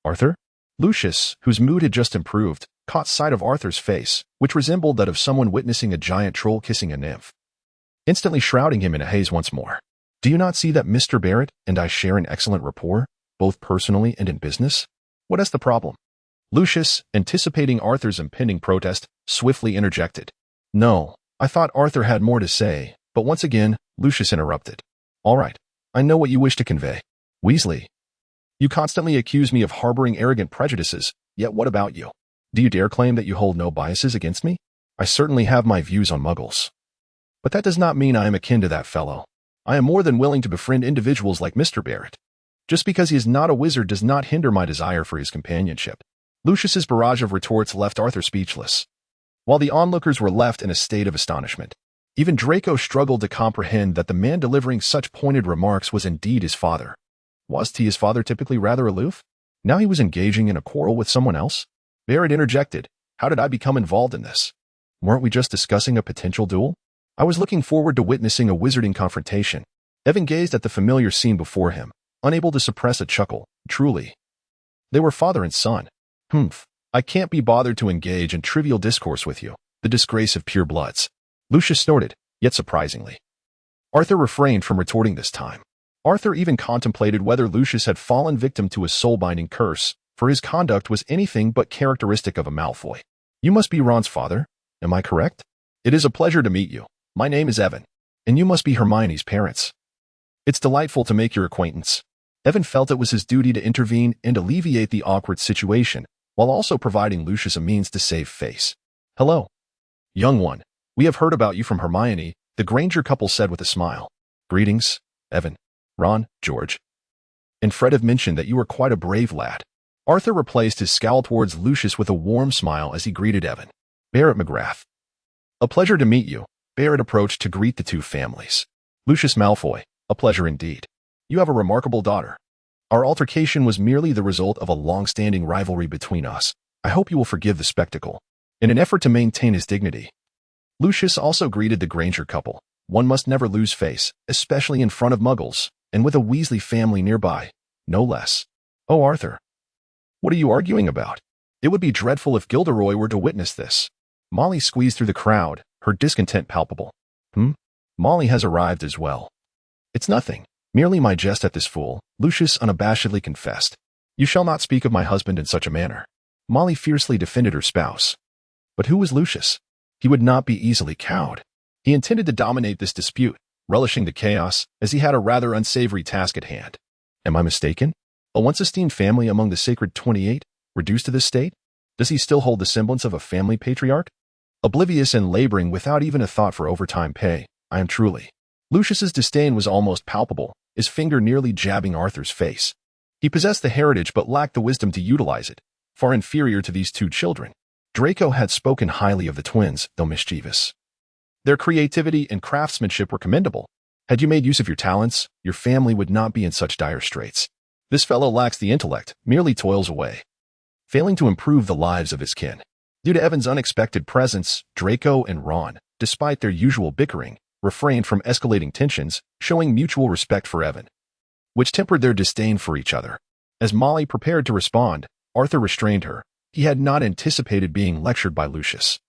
Arthur? Lucius, whose mood had just improved, caught sight of Arthur's face, which resembled that of someone witnessing a giant troll kissing a nymph, instantly shrouding him in a haze once more. Do you not see that Mr. Barrett and I share an excellent rapport, both personally and in business? What is the problem? Lucius, anticipating Arthur's impending protest, swiftly interjected. No, I thought Arthur had more to say, but once again, Lucius interrupted. All right, I know what you wish to convey. Weasley, you constantly accuse me of harboring arrogant prejudices, yet what about you? Do you dare claim that you hold no biases against me? I certainly have my views on Muggles. But that does not mean I am akin to that fellow. I am more than willing to befriend individuals like Mr. Barrett. Just because he is not a wizard does not hinder my desire for his companionship. Lucius's barrage of retorts left Arthur speechless, while the onlookers were left in a state of astonishment. Even Draco struggled to comprehend that the man delivering such pointed remarks was indeed his father. Was his father typically rather aloof? Now he was engaging in a quarrel with someone else? Barrett interjected, "How did I become involved in this? Weren't we just discussing a potential duel? I was looking forward to witnessing a wizarding confrontation." Evan gazed at the familiar scene before him, unable to suppress a chuckle. Truly, they were father and son. I can't be bothered to engage in trivial discourse with you, the disgrace of pure bloods. Lucius snorted, yet surprisingly. Arthur refrained from retorting this time. Arthur even contemplated whether Lucius had fallen victim to a soul-binding curse, for his conduct was anything but characteristic of a Malfoy. "You must be Ron's father, am I correct? It is a pleasure to meet you. My name is Evan, and you must be Hermione's parents. It's delightful to make your acquaintance." Evan felt it was his duty to intervene and alleviate the awkward situation, while also providing Lucius a means to save face. "Hello, young one. We have heard about you from Hermione," the Granger couple said with a smile. "Greetings, Evan, Ron, George. And Fred have mentioned that you are quite a brave lad." Arthur replaced his scowl towards Lucius with a warm smile as he greeted Evan. "Barrett McGrath. A pleasure to meet you." Barrett approached to greet the two families. "Lucius Malfoy, a pleasure indeed. You have a remarkable daughter. Our altercation was merely the result of a long-standing rivalry between us. I hope you will forgive the spectacle." In an effort to maintain his dignity, Lucius also greeted the Granger couple. One must never lose face, especially in front of Muggles, and with a Weasley family nearby, no less. "Oh, Arthur. What are you arguing about? It would be dreadful if Gilderoy were to witness this." Molly squeezed through the crowd, her discontent palpable. Molly has arrived as well. "It's nothing. Merely my jest at this fool," Lucius unabashedly confessed. "You shall not speak of my husband in such a manner." Molly fiercely defended her spouse. But who was Lucius? He would not be easily cowed. He intended to dominate this dispute, relishing the chaos, as he had a rather unsavory task at hand. Am I mistaken? A once-esteemed family among the Sacred 28, reduced to this state? Does he still hold the semblance of a family patriarch? Oblivious and laboring without even a thought for overtime pay, I am truly. Lucius's disdain was almost palpable, his finger nearly jabbing Arthur's face. He possessed the heritage but lacked the wisdom to utilize it, far inferior to these two children. Draco had spoken highly of the twins, though mischievous. Their creativity and craftsmanship were commendable. Had you made use of your talents, your family would not be in such dire straits. This fellow lacks the intellect, merely toils away, failing to improve the lives of his kin. Due to Evan's unexpected presence, Draco and Ron, despite their usual bickering, refrained from escalating tensions, showing mutual respect for Evan, which tempered their disdain for each other. As Molly prepared to respond, Arthur restrained her. He had not anticipated being lectured by Lucius.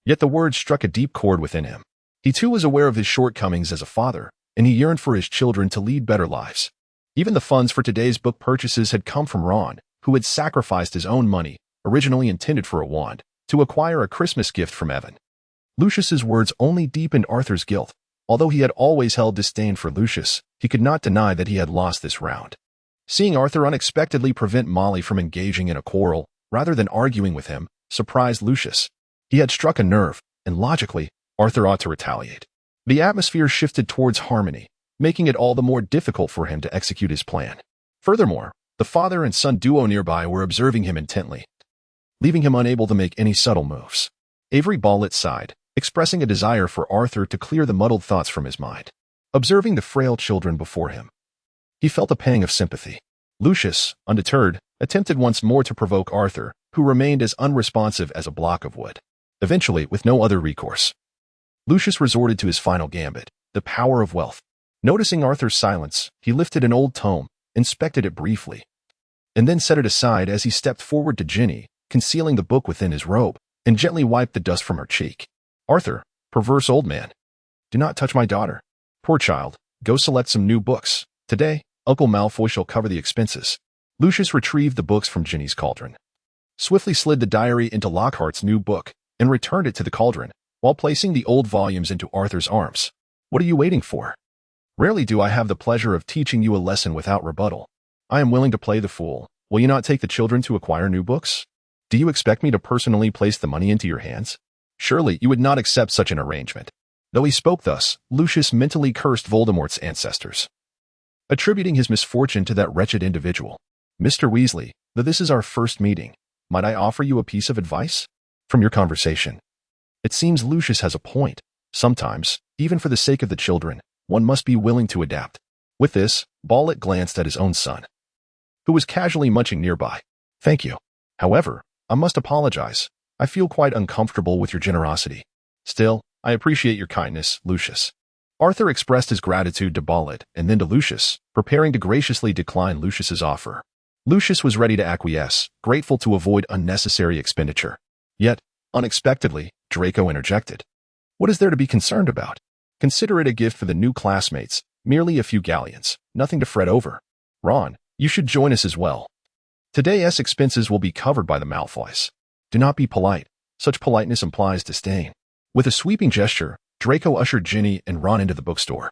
Yet the words struck a deep chord within him. He too was aware of his shortcomings as a father, and he yearned for his children to lead better lives. Even the funds for today's book purchases had come from Ron, who had sacrificed his own money, originally intended for a wand, to acquire a Christmas gift from Evan. Lucius's words only deepened Arthur's guilt. Although he had always held disdain for Lucius, he could not deny that he had lost this round. Seeing Arthur unexpectedly prevent Molly from engaging in a quarrel, rather than arguing with him, surprised Lucius. He had struck a nerve, and logically, Arthur ought to retaliate. The atmosphere shifted towards harmony, making it all the more difficult for him to execute his plan. Furthermore, the father and son duo nearby were observing him intently, leaving him unable to make any subtle moves. Avery Ballett sighed, expressing a desire for Arthur to clear the muddled thoughts from his mind. Observing the frail children before him, he felt a pang of sympathy. Lucius, undeterred, attempted once more to provoke Arthur, who remained as unresponsive as a block of wood. Eventually, with no other recourse, Lucius resorted to his final gambit, the power of wealth. Noticing Arthur's silence, he lifted an old tome, inspected it briefly, and then set it aside as he stepped forward to Ginny, concealing the book within his robe, and gently wiped the dust from her cheek. "Arthur, perverse old man, do not touch my daughter. Poor child, go select some new books. Today, Uncle Malfoy shall cover the expenses." Lucius retrieved the books from Ginny's cauldron, swiftly slid the diary into Lockhart's new book, and returned it to the cauldron, while placing the old volumes into Arthur's arms. "What are you waiting for? Rarely do I have the pleasure of teaching you a lesson without rebuttal. I am willing to play the fool. Will you not take the children to acquire new books? Do you expect me to personally place the money into your hands? Surely you would not accept such an arrangement." Though he spoke thus, Lucius mentally cursed Voldemort's ancestors, attributing his misfortune to that wretched individual. "Mr. Weasley, though this is our first meeting, might I offer you a piece of advice? From your conversation, it seems Lucius has a point. Sometimes, even for the sake of the children, one must be willing to adapt. With this, Ballet glanced at his own son, who was casually munching nearby. Thank you. However, I must apologize. I feel quite uncomfortable with your generosity. Still, I appreciate your kindness, Lucius. Arthur expressed his gratitude to Ballet and then to Lucius, preparing to graciously decline Lucius's offer. Lucius was ready to acquiesce, grateful to avoid unnecessary expenditure. Yet, unexpectedly, Draco interjected. What is there to be concerned about? Consider it a gift for the new classmates, merely a few galleons, nothing to fret over. Ron, you should join us as well. Today's expenses will be covered by the Malfoys. Do not be polite. Such politeness implies disdain. With a sweeping gesture, Draco ushered Ginny and Ron into the bookstore.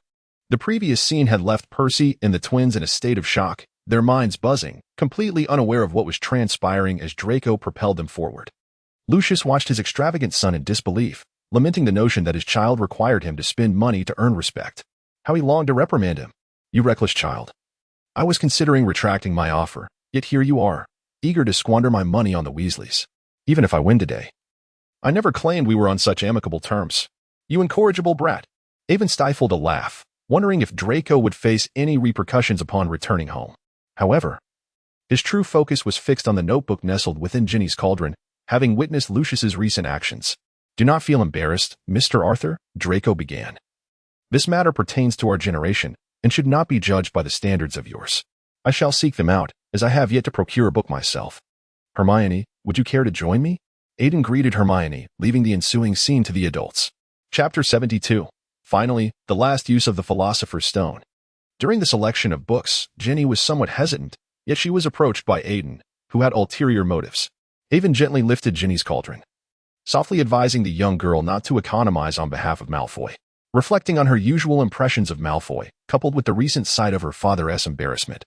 The previous scene had left Percy and the twins in a state of shock, their minds buzzing, completely unaware of what was transpiring as Draco propelled them forward. Lucius watched his extravagant son in disbelief, lamenting the notion that his child required him to spend money to earn respect. How he longed to reprimand him. You reckless child. I was considering retracting my offer, yet here you are, eager to squander my money on the Weasleys. Even if I win today. I never claimed we were on such amicable terms. You incorrigible brat. Avon stifled a laugh, wondering if Draco would face any repercussions upon returning home. However, his true focus was fixed on the notebook nestled within Ginny's cauldron, having witnessed Lucius's recent actions. Do not feel embarrassed, Mr. Arthur, Draco began. This matter pertains to our generation, and should not be judged by the standards of yours. I shall seek them out, as I have yet to procure a book myself. Hermione, would you care to join me? Aiden greeted Hermione, leaving the ensuing scene to the adults. Chapter 72. Finally, the last use of the Philosopher's Stone. During the selection of books, Ginny was somewhat hesitant, yet she was approached by Aiden, who had ulterior motives. Avon gently lifted Ginny's cauldron, softly advising the young girl not to economize on behalf of Malfoy. Reflecting on her usual impressions of Malfoy, coupled with the recent sight of her father's embarrassment,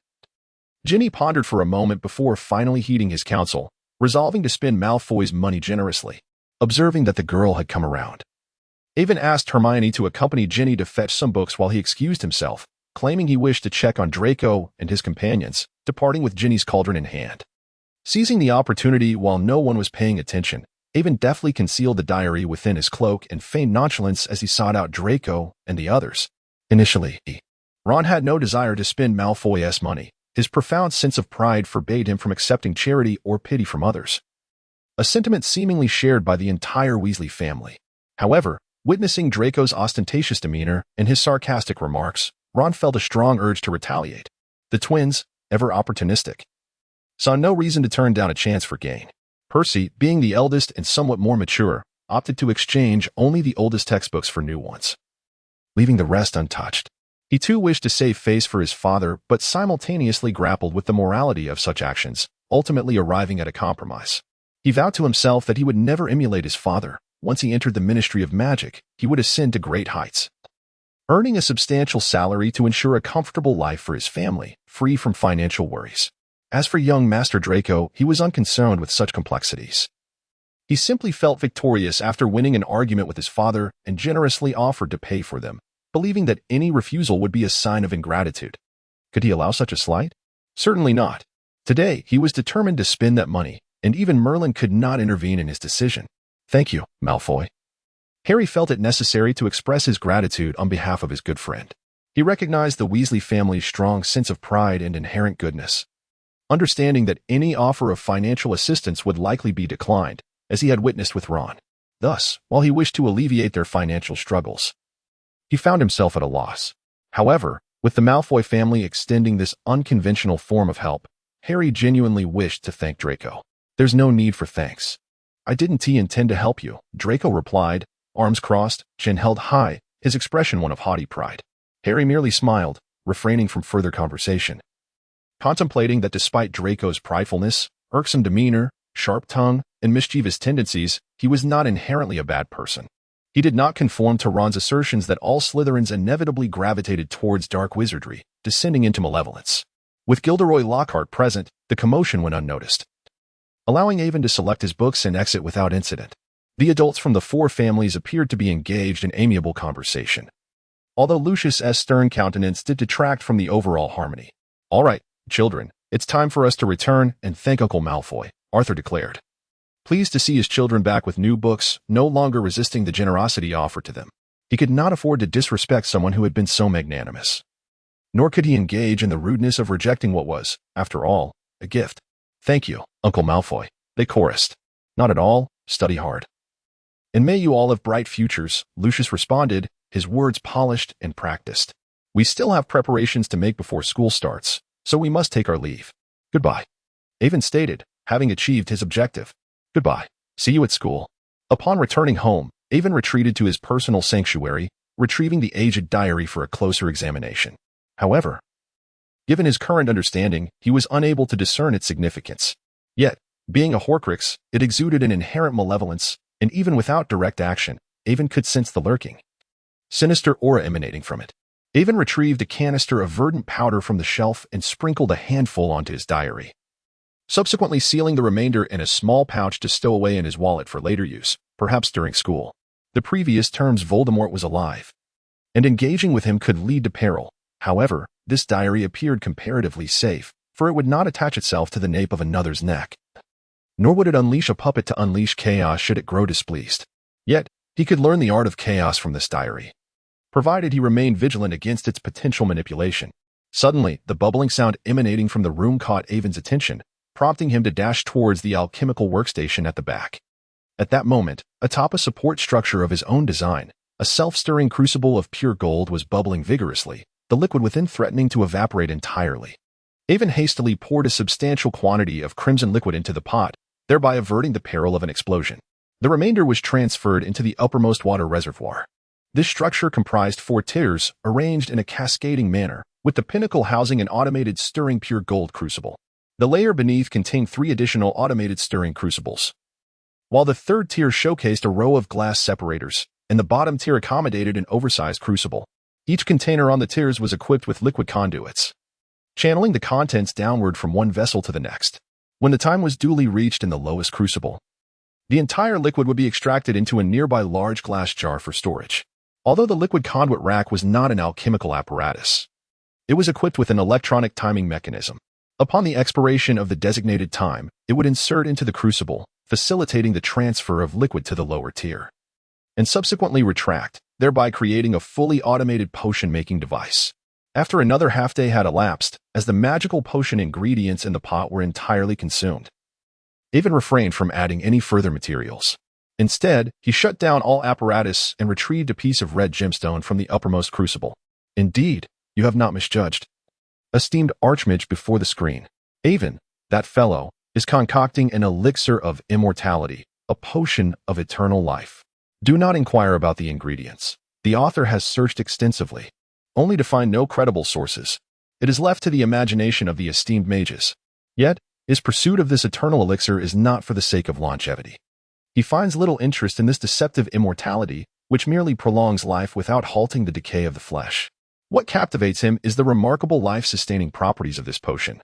Ginny pondered for a moment before finally heeding his counsel, resolving to spend Malfoy's money generously. Observing that the girl had come around, Avon asked Hermione to accompany Ginny to fetch some books while he excused himself, claiming he wished to check on Draco and his companions, departing with Ginny's cauldron in hand. Seizing the opportunity while no one was paying attention, Avon deftly concealed the diary within his cloak and feigned nonchalance as he sought out Draco and the others. Initially, Ron had no desire to spend Malfoy's money. His profound sense of pride forbade him from accepting charity or pity from others, a sentiment seemingly shared by the entire Weasley family. However, witnessing Draco's ostentatious demeanor and his sarcastic remarks, Ron felt a strong urge to retaliate. The twins, ever opportunistic, saw no reason to turn down a chance for gain. Percy, being the eldest and somewhat more mature, opted to exchange only the oldest textbooks for new ones, leaving the rest untouched. He too wished to save face for his father, but simultaneously grappled with the morality of such actions, ultimately arriving at a compromise. He vowed to himself that he would never emulate his father. Once he entered the Ministry of Magic, he would ascend to great heights, earning a substantial salary to ensure a comfortable life for his family, free from financial worries. As for young Master Draco, he was unconcerned with such complexities. He simply felt victorious after winning an argument with his father and generously offered to pay for them, believing that any refusal would be a sign of ingratitude. Could he allow such a slight? Certainly not. Today, he was determined to spend that money, and even Merlin could not intervene in his decision. Thank you, Malfoy. Harry felt it necessary to express his gratitude on behalf of his good friend. He recognized the Weasley family's strong sense of pride and inherent goodness, understanding that any offer of financial assistance would likely be declined, as he had witnessed with Ron. Thus, while he wished to alleviate their financial struggles, he found himself at a loss. However, with the Malfoy family extending this unconventional form of help, Harry genuinely wished to thank Draco. There's no need for thanks. I didn't intend to help you, Draco replied, arms crossed, chin held high, his expression one of haughty pride. Harry merely smiled, refraining from further conversation, contemplating that despite Draco's pridefulness, irksome demeanor, sharp tongue, and mischievous tendencies, he was not inherently a bad person. He did not conform to Ron's assertions that all Slytherins inevitably gravitated towards dark wizardry, descending into malevolence. With Gilderoy Lockhart present, the commotion went unnoticed, allowing Avon to select his books and exit without incident. The adults from the four families appeared to be engaged in amiable conversation, although Lucius's stern countenance did detract from the overall harmony. All right, children, it's time for us to return and thank Uncle Malfoy, Arthur declared, pleased to see his children back with new books, no longer resisting the generosity offered to them. He could not afford to disrespect someone who had been so magnanimous. Nor could he engage in the rudeness of rejecting what was, after all, a gift. "Thank you, Uncle Malfoy," they chorused. "Not at all, study hard." "And may you all have bright futures," Lucius responded, his words polished and practiced. "We still have preparations to make before school starts, so we must take our leave. Goodbye," Avon stated, having achieved his objective. "Goodbye. See you at school." Upon returning home, Avon retreated to his personal sanctuary, retrieving the aged diary for a closer examination. However, given his current understanding, he was unable to discern its significance. Yet, being a Horcrux, it exuded an inherent malevolence, and even without direct action, Avon could sense the lurking, sinister aura emanating from it. Avon retrieved a canister of verdant powder from the shelf and sprinkled a handful onto his diary, subsequently sealing the remainder in a small pouch to stow away in his wallet for later use, perhaps during school. The previous terms Voldemort was alive, and engaging with him could lead to peril. However, this diary appeared comparatively safe, for it would not attach itself to the nape of another's neck. Nor would it unleash a puppet to unleash chaos should it grow displeased. Yet, he could learn the art of chaos from this diary, provided he remained vigilant against its potential manipulation. Suddenly, the bubbling sound emanating from the room caught Avon's attention, prompting him to dash towards the alchemical workstation at the back. At that moment, atop a support structure of his own design, a self-stirring crucible of pure gold was bubbling vigorously, the liquid within threatening to evaporate entirely. Avon hastily poured a substantial quantity of crimson liquid into the pot, thereby averting the peril of an explosion. The remainder was transferred into the uppermost water reservoir. This structure comprised 4 tiers, arranged in a cascading manner, with the pinnacle housing an automated stirring pure gold crucible. The layer beneath contained 3 additional automated stirring crucibles, while the 3rd tier showcased a row of glass separators, and the bottom tier accommodated an oversized crucible. Each container on the tiers was equipped with liquid conduits, channeling the contents downward from one vessel to the next. When the time was duly reached in the lowest crucible, the entire liquid would be extracted into a nearby large glass jar for storage. Although the liquid conduit rack was not an alchemical apparatus, it was equipped with an electronic timing mechanism. Upon the expiration of the designated time, it would insert into the crucible, facilitating the transfer of liquid to the lower tier, and subsequently retract, thereby creating a fully automated potion-making device. After another half-day had elapsed, as the magical potion ingredients in the pot were entirely consumed, Avon refrained from adding any further materials. Instead, he shut down all apparatus and retrieved a piece of red gemstone from the uppermost crucible. "Indeed, you have not misjudged," esteemed Archmage before the screen. "Avon, that fellow, is concocting an elixir of immortality, a potion of eternal life. Do not inquire about the ingredients. The author has searched extensively, only to find no credible sources. It is left to the imagination of the esteemed mages. Yet, his pursuit of this eternal elixir is not for the sake of longevity. He finds little interest in this deceptive immortality, which merely prolongs life without halting the decay of the flesh. What captivates him is the remarkable life-sustaining properties of this potion.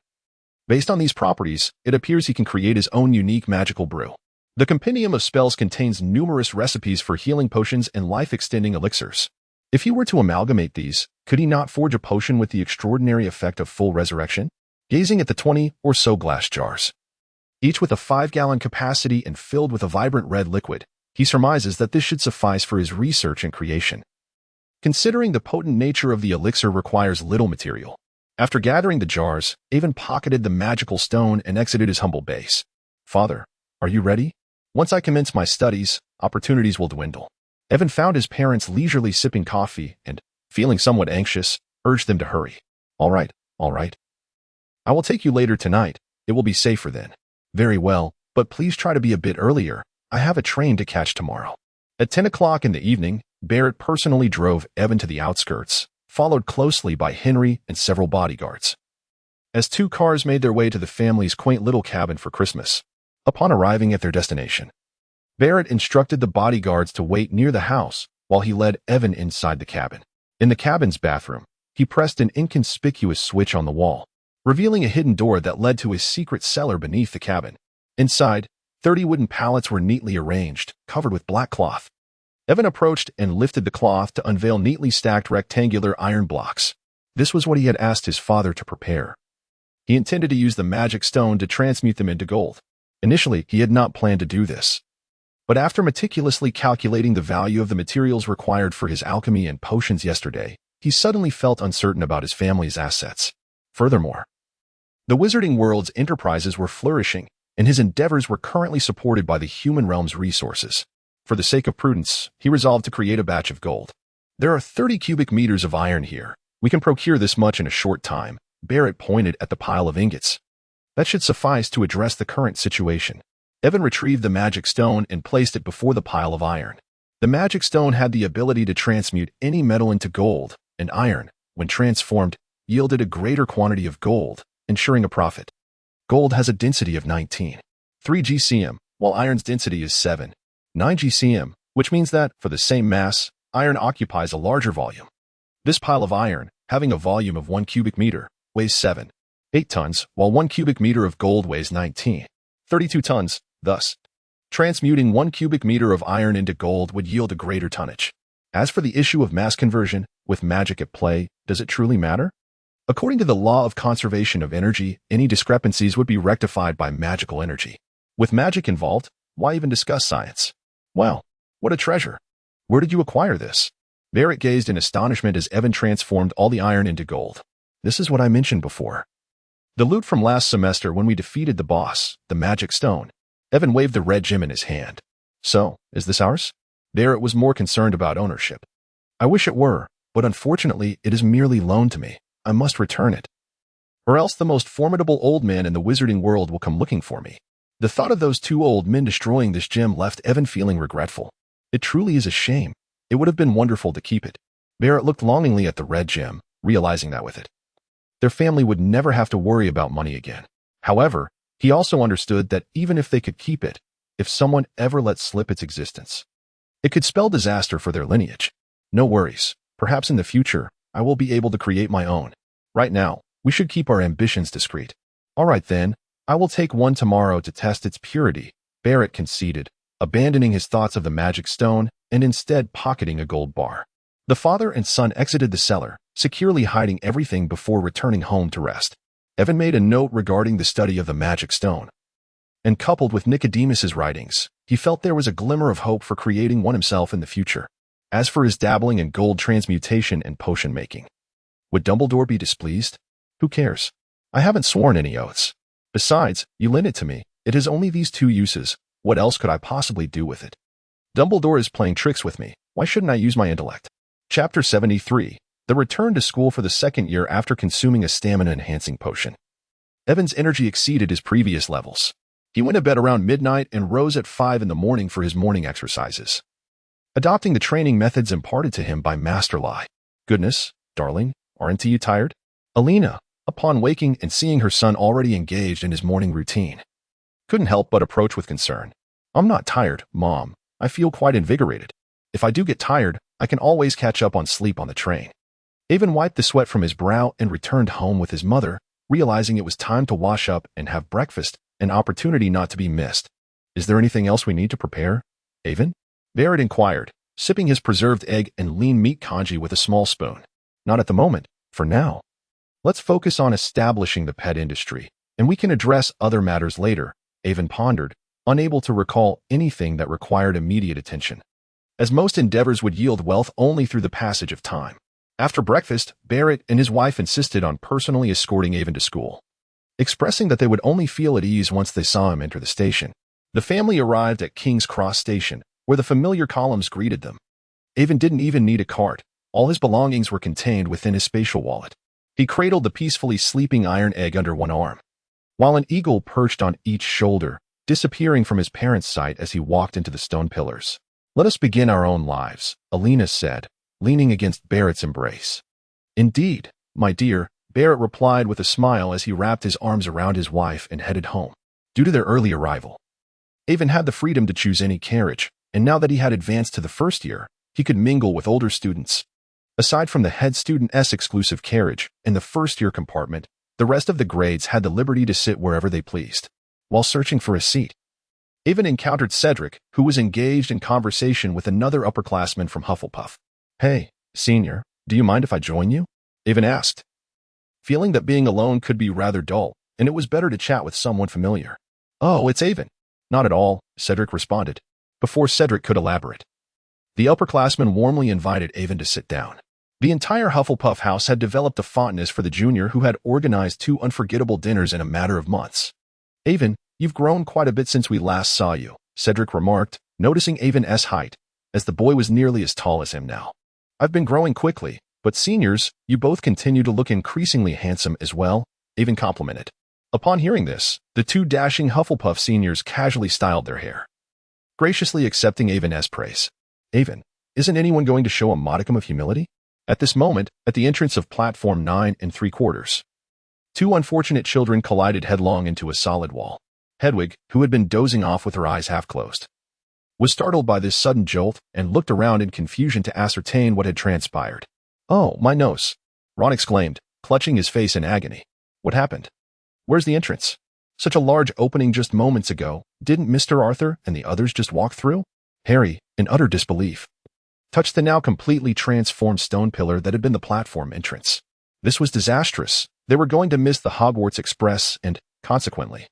Based on these properties, it appears he can create his own unique magical brew. The compendium of spells contains numerous recipes for healing potions and life-extending elixirs. If he were to amalgamate these, could he not forge a potion with the extraordinary effect of full resurrection?" Gazing at the 20 or so glass jars, each with a 5-gallon capacity and filled with a vibrant red liquid, he surmises that this should suffice for his research and creation. Considering the potent nature of the elixir requires little material. After gathering the jars, Avon pocketed the magical stone and exited his humble base. "Father, are you ready? Once I commence my studies, opportunities will dwindle." Evan found his parents leisurely sipping coffee and, feeling somewhat anxious, urged them to hurry. All right. I will take you later tonight. It will be safer then." "Very well, but please try to be a bit earlier. I have a train to catch tomorrow." At 10 o'clock in the evening, Barrett personally drove Evan to the outskirts, followed closely by Henry and several bodyguards, as 2 cars made their way to the family's quaint little cabin for Christmas. Upon arriving at their destination, Barrett instructed the bodyguards to wait near the house while he led Evan inside the cabin. In the cabin's bathroom, he pressed an inconspicuous switch on the wall, revealing a hidden door that led to a secret cellar beneath the cabin. Inside, 30 wooden pallets were neatly arranged, covered with black cloth. Evan approached and lifted the cloth to unveil neatly stacked rectangular iron blocks. This was what he had asked his father to prepare. He intended to use the magic stone to transmute them into gold. Initially, he had not planned to do this, But after meticulously calculating the value of the materials required for his alchemy and potions yesterday, he suddenly felt uncertain about his family's assets. Furthermore, the wizarding world's enterprises were flourishing, and his endeavors were currently supported by the human realm's resources. For the sake of prudence, he resolved to create a batch of gold. There are 30 cubic meters of iron here. We can procure this much in a short time. Barrett pointed at the pile of ingots. That should suffice to address the current situation. Evan retrieved the magic stone and placed it before the pile of iron. The magic stone had the ability to transmute any metal into gold, and iron, when transformed, yielded a greater quantity of gold, ensuring a profit. Gold has a density of 19.3 GCM, while iron's density is 7.9 GCM, which means that, for the same mass, iron occupies a larger volume. This pile of iron, having a volume of 1 cubic meter, weighs 7.8 tons, while 1 cubic meter of gold weighs 19.32 tons. Thus, transmuting 1 cubic meter of iron into gold would yield a greater tonnage. As for the issue of mass conversion, with magic at play, does it truly matter? According to the law of conservation of energy, any discrepancies would be rectified by magical energy. With magic involved, why even discuss science? Wow, what a treasure. Where did you acquire this? Barrett gazed in astonishment as Evan transformed all the iron into gold. This is what I mentioned before. The loot from last semester when we defeated the boss, the magic stone. Evan waved the red gem in his hand. So, is this ours? Barrett was more concerned about ownership. I wish it were, but unfortunately it is merely loaned to me. I must return it. Or else the most formidable old man in the wizarding world will come looking for me. The thought of those two old men destroying this gem left Evan feeling regretful. It truly is a shame. It would have been wonderful to keep it. Barrett looked longingly at the red gem, realizing that with it, their family would never have to worry about money again. However, he also understood that even if they could keep it, if someone ever let slip its existence, it could spell disaster for their lineage. No worries. Perhaps in the future, I will be able to create my own. Right now, we should keep our ambitions discreet. All right then, I will take one tomorrow to test its purity, Barrett conceded, abandoning his thoughts of the magic stone and instead pocketing a gold bar. The father and son exited the cellar, securely hiding everything before returning home to rest. Evan made a note regarding the study of the magic stone. And coupled with Nicodemus's writings, he felt there was a glimmer of hope for creating one himself in the future. As for his dabbling in gold transmutation and potion making, would Dumbledore be displeased? Who cares? I haven't sworn any oaths. Besides, you lent it to me. It has only these two uses. What else could I possibly do with it? Dumbledore is playing tricks with me. Why shouldn't I use my intellect? Chapter 73. The return to school for the second year after consuming a stamina-enhancing potion. Evan's energy exceeded his previous levels. He went to bed around midnight and rose at 5 in the morning for his morning exercises, adopting the training methods imparted to him by Master Lai. Goodness, darling, aren't you tired? Alina, upon waking and seeing her son already engaged in his morning routine, couldn't help but approach with concern. I'm not tired, Mom. I feel quite invigorated. If I do get tired, I can always catch up on sleep on the train. Evan wiped the sweat from his brow and returned home with his mother, realizing it was time to wash up and have breakfast, an opportunity not to be missed. Is there anything else we need to prepare, Evan? Barrett inquired, sipping his preserved egg and lean meat congee with a small spoon. Not at the moment, for now. Let's focus on establishing the pet industry, and we can address other matters later, Evan pondered, unable to recall anything that required immediate attention, as most endeavors would yield wealth only through the passage of time. After breakfast, Barrett and his wife insisted on personally escorting Evan to school, expressing that they would only feel at ease once they saw him enter the station. The family arrived at King's Cross Station, where the familiar columns greeted them. Evan didn't even need a cart. All his belongings were contained within his spatial wallet. He cradled the peacefully sleeping iron egg under one arm, while an eagle perched on each shoulder, disappearing from his parents' sight as he walked into the stone pillars. Let us begin our own lives, Alina said, leaning against Barrett's embrace. Indeed, my dear, Barrett replied with a smile as he wrapped his arms around his wife and headed home. Due to their early arrival, Evan had the freedom to choose any carriage, and now that he had advanced to the first year, he could mingle with older students. Aside from the head student's exclusive carriage in the first-year compartment, the rest of the grades had the liberty to sit wherever they pleased. While searching for a seat, Evan encountered Cedric, who was engaged in conversation with another upperclassman from Hufflepuff. Hey, senior, do you mind if I join you? Evan asked, feeling that being alone could be rather dull, and it was better to chat with someone familiar. Oh, it's Evan. Not at all, Cedric responded. before Cedric could elaborate. The upperclassmen warmly invited Avon to sit down. The entire Hufflepuff House had developed a fondness for the junior who had organized 2 unforgettable dinners in a matter of months. "Avon, you've grown quite a bit since we last saw you," Cedric remarked, noticing Avon's height, as the boy was nearly as tall as him now. "I've been growing quickly, but seniors, you both continue to look increasingly handsome as well," Avon complimented. Upon hearing this, the 2 dashing Hufflepuff seniors casually styled their hair, graciously accepting Avon's praise. "Avon, isn't anyone going to show a modicum of humility?" At this moment, at the entrance of platform 9 3/4, 2 unfortunate children collided headlong into a solid wall. Hedwig, who had been dozing off with her eyes half closed, was startled by this sudden jolt and looked around in confusion to ascertain what had transpired. "Oh, my nose!" Ron exclaimed, clutching his face in agony. "What happened? Where's the entrance? Such a large opening just moments ago. Didn't Mr. Arthur and the others just walk through?" Harry, in utter disbelief, touched the now completely transformed stone pillar that had been the platform entrance. This was disastrous. They were going to miss the Hogwarts Express and, consequently,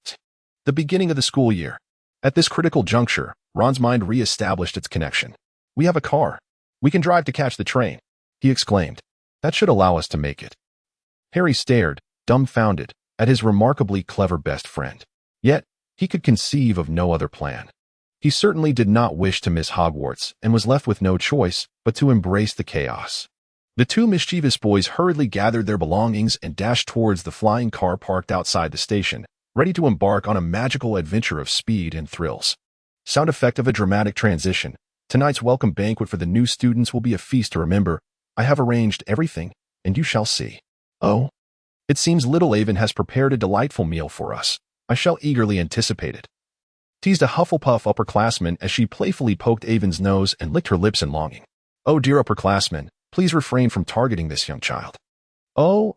the beginning of the school year. At this critical juncture, Ron's mind re-established its connection. "We have a car. We can drive to catch the train," he exclaimed. "That should allow us to make it." Harry stared, dumbfounded, at his remarkably clever best friend. Yet, he could conceive of no other plan. He certainly did not wish to miss Hogwarts and was left with no choice but to embrace the chaos. The 2 mischievous boys hurriedly gathered their belongings and dashed towards the flying car parked outside the station, ready to embark on a magical adventure of speed and thrills. Sound effect of a dramatic transition. "Tonight's welcome banquet for the new students will be a feast to remember. I have arranged everything, and you shall see." "Oh, it seems little Avon has prepared a delightful meal for us. I shall eagerly anticipate it," teased a Hufflepuff upperclassman as she playfully poked Avon's nose and licked her lips in longing. "Oh dear upperclassman, please refrain from targeting this young child." Oh.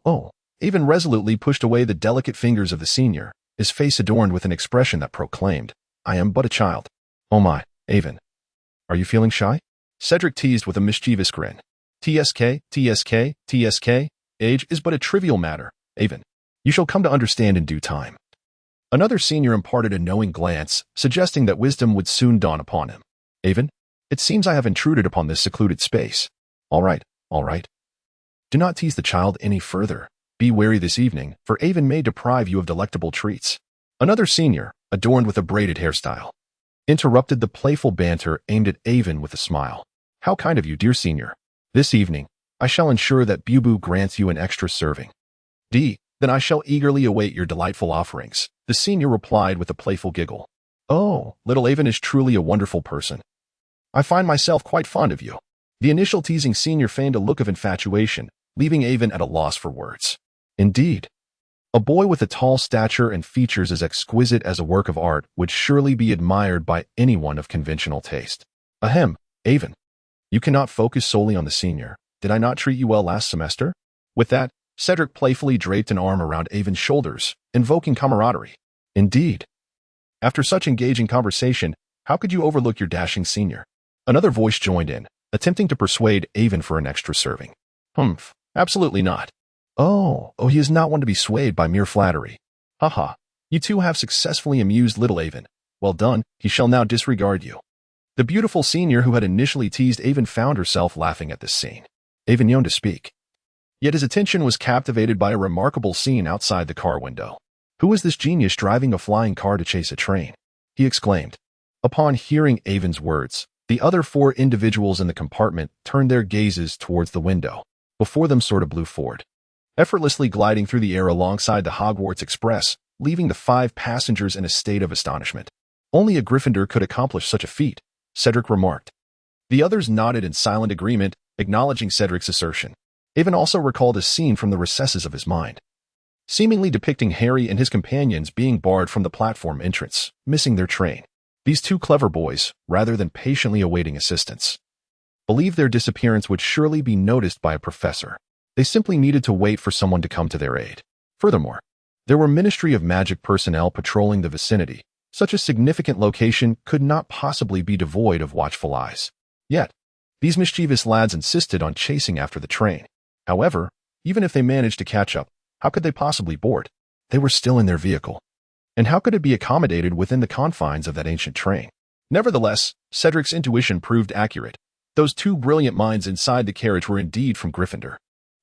Avon resolutely pushed away the delicate fingers of the senior, his face adorned with an expression that proclaimed, "I am but a child." "Oh my, Avon. Are you feeling shy?" Cedric teased with a mischievous grin. TSK. Age is but a trivial matter, Avon. You shall come to understand in due time." Another senior imparted a knowing glance, suggesting that wisdom would soon dawn upon him. "Avon, it seems I have intruded upon this secluded space. All right. Do not tease the child any further. Be wary this evening, for Avon may deprive you of delectable treats." Another senior, adorned with a braided hairstyle, interrupted the playful banter aimed at Avon with a smile. "How kind of you, dear senior. This evening, I shall ensure that Bubu grants you an extra serving." Then I shall eagerly await your delightful offerings," the senior replied with a playful giggle. "Oh, little Avon is truly a wonderful person. I find myself quite fond of you." The initial teasing senior feigned a look of infatuation, leaving Avon at a loss for words. Indeed, a boy with a tall stature and features as exquisite as a work of art would surely be admired by anyone of conventional taste. "Ahem, Avon. You cannot focus solely on the senior. Did I not treat you well last semester?" With that, Cedric playfully draped an arm around Avon's shoulders, invoking camaraderie. "Indeed. After such engaging conversation, how could you overlook your dashing senior?" Another voice joined in, attempting to persuade Avon for an extra serving. "Humph, absolutely not. Oh, he is not one to be swayed by mere flattery. Haha, you two have successfully amused little Avon. Well done, he shall now disregard you." The beautiful senior who had initially teased Avon found herself laughing at this scene. Avon yearned to speak, yet his attention was captivated by a remarkable scene outside the car window. "Who is this genius driving a flying car to chase a train?" he exclaimed. Upon hearing Avon's words, the other 4 individuals in the compartment turned their gazes towards the window. Before them soared a blue Ford, effortlessly gliding through the air alongside the Hogwarts Express, leaving the 5 passengers in a state of astonishment. "Only a Gryffindor could accomplish such a feat," Cedric remarked. The others nodded in silent agreement, acknowledging Cedric's assertion. Avon also recalled a scene from the recesses of his mind, seemingly depicting Harry and his companions being barred from the platform entrance, missing their train. These 2 clever boys, rather than patiently awaiting assistance, believed their disappearance would surely be noticed by a professor. They simply needed to wait for someone to come to their aid. Furthermore, there were Ministry of Magic personnel patrolling the vicinity. Such a significant location could not possibly be devoid of watchful eyes. Yet, these mischievous lads insisted on chasing after the train. However, even if they managed to catch up, how could they possibly board? They were still in their vehicle. And how could it be accommodated within the confines of that ancient train? Nevertheless, Cedric's intuition proved accurate. Those two brilliant minds inside the carriage were indeed from Gryffindor.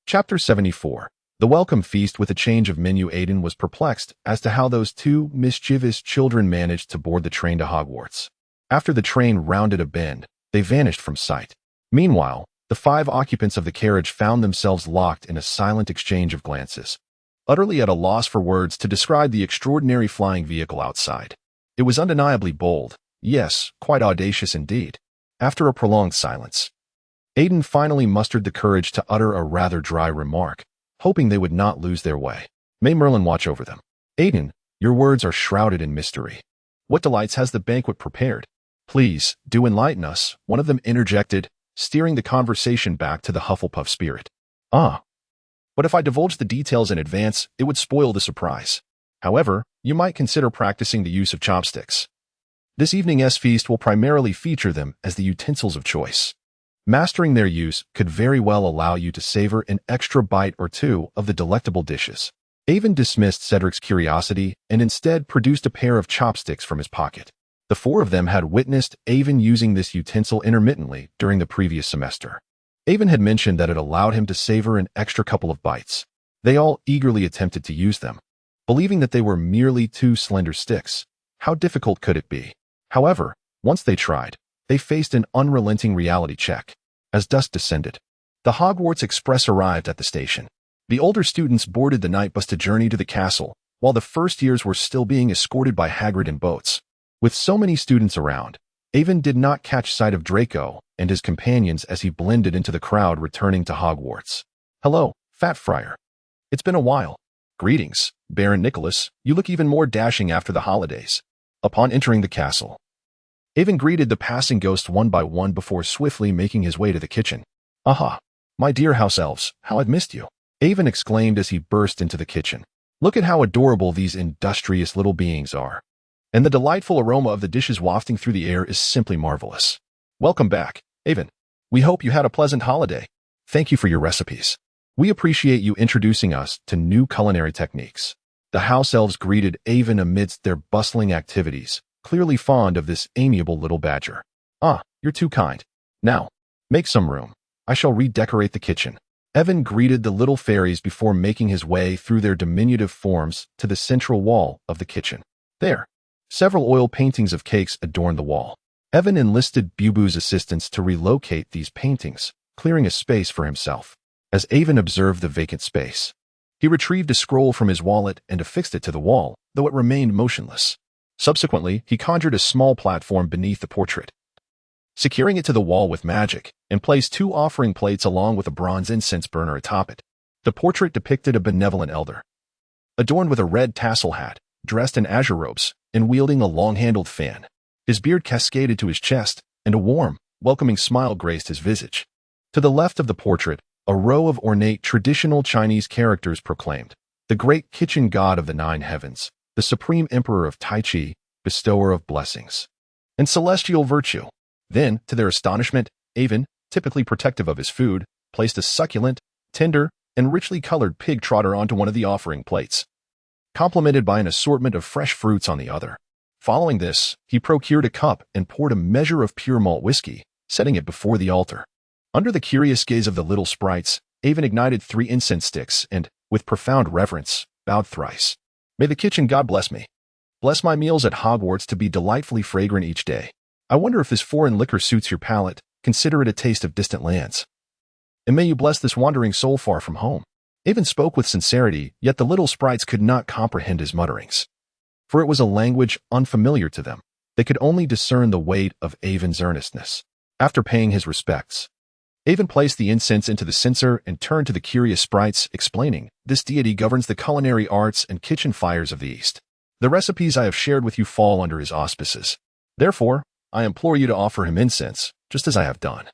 Chapter 74. The welcome feast. With a change of menu, Aiden was perplexed as to how those two mischievous children managed to board the train to Hogwarts. After the train rounded a bend, they vanished from sight. Meanwhile, the 5 occupants of the carriage found themselves locked in a silent exchange of glances, utterly at a loss for words to describe the extraordinary flying vehicle outside. It was undeniably bold, yes, quite audacious indeed. After a prolonged silence, Aiden finally mustered the courage to utter a rather dry remark, hoping they would not lose their way. May Merlin watch over them. Aiden, your words are shrouded in mystery. What delights has the banquet prepared? Please, do enlighten us, one of them interjected, steering the conversation back to the Hufflepuff spirit. Ah. But if I divulged the details in advance, it would spoil the surprise. However, you might consider practicing the use of chopsticks. This evening's feast will primarily feature them as the utensils of choice. Mastering their use could very well allow you to savor an extra bite or two of the delectable dishes. Avon dismissed Cedric's curiosity and instead produced a pair of chopsticks from his pocket. The 4 of them had witnessed Avon using this utensil intermittently during the previous semester. Avon had mentioned that it allowed him to savor an extra couple of bites. They all eagerly attempted to use them, believing that they were merely 2 slender sticks. How difficult could it be? However, once they tried, they faced an unrelenting reality check. As dusk descended, the Hogwarts Express arrived at the station. The older students boarded the night bus to journey to the castle, while the first years were still being escorted by Hagrid in boats. With so many students around, Avon did not catch sight of Draco and his companions as he blended into the crowd returning to Hogwarts. Hello, Fat Friar. It's been a while. Greetings, Baron Nicholas. You look even more dashing after the holidays. Upon entering the castle, Avon greeted the passing ghosts one by one before swiftly making his way to the kitchen. Aha! My dear house elves, how I've missed you! Avon exclaimed as he burst into the kitchen. Look at how adorable these industrious little beings are. And the delightful aroma of the dishes wafting through the air is simply marvelous. Welcome back, Avon. We hope you had a pleasant holiday. Thank you for your recipes. We appreciate you introducing us to new culinary techniques. The house elves greeted Avon amidst their bustling activities, clearly fond of this amiable little badger. Ah, you're too kind. Now, make some room. I shall redecorate the kitchen. Evan greeted the little fairies before making his way through their diminutive forms to the central wall of the kitchen. There, several oil paintings of cakes adorned the wall. Evan enlisted Bubu's assistance to relocate these paintings, clearing a space for himself. As Avon observed the vacant space, he retrieved a scroll from his wallet and affixed it to the wall, though it remained motionless. Subsequently, he conjured a small platform beneath the portrait, securing it to the wall with magic, and placed 2 offering plates along with a bronze incense burner atop it. The portrait depicted a benevolent elder, adorned with a red tassel hat, dressed in azure robes, and wielding a long-handled fan. His beard cascaded to his chest, and a warm, welcoming smile graced his visage. To the left of the portrait, a row of ornate traditional Chinese characters proclaimed, the great kitchen god of the 9 heavens, the supreme emperor of Tai Chi, bestower of blessings and celestial virtue. Then, to their astonishment, Avon, typically protective of his food, placed a succulent, tender, and richly colored pig trotter onto one of the offering plates, complemented by an assortment of fresh fruits on the other. Following this, he procured a cup and poured a measure of pure malt whiskey, setting it before the altar. Under the curious gaze of the little sprites, Avon ignited 3 incense sticks and, with profound reverence, bowed thrice. May the kitchen god bless me. Bless my meals at Hogwarts to be delightfully fragrant each day. I wonder if this foreign liquor suits your palate. Consider it a taste of distant lands. And may you bless this wandering soul far from home. Avon spoke with sincerity, yet the little sprites could not comprehend his mutterings, for it was a language unfamiliar to them. They could only discern the weight of Avon's earnestness. After paying his respects, Avon placed the incense into the censer and turned to the curious sprites, explaining, this deity governs the culinary arts and kitchen fires of the East. The recipes I have shared with you fall under his auspices. Therefore, I implore you to offer him incense, just as I have done,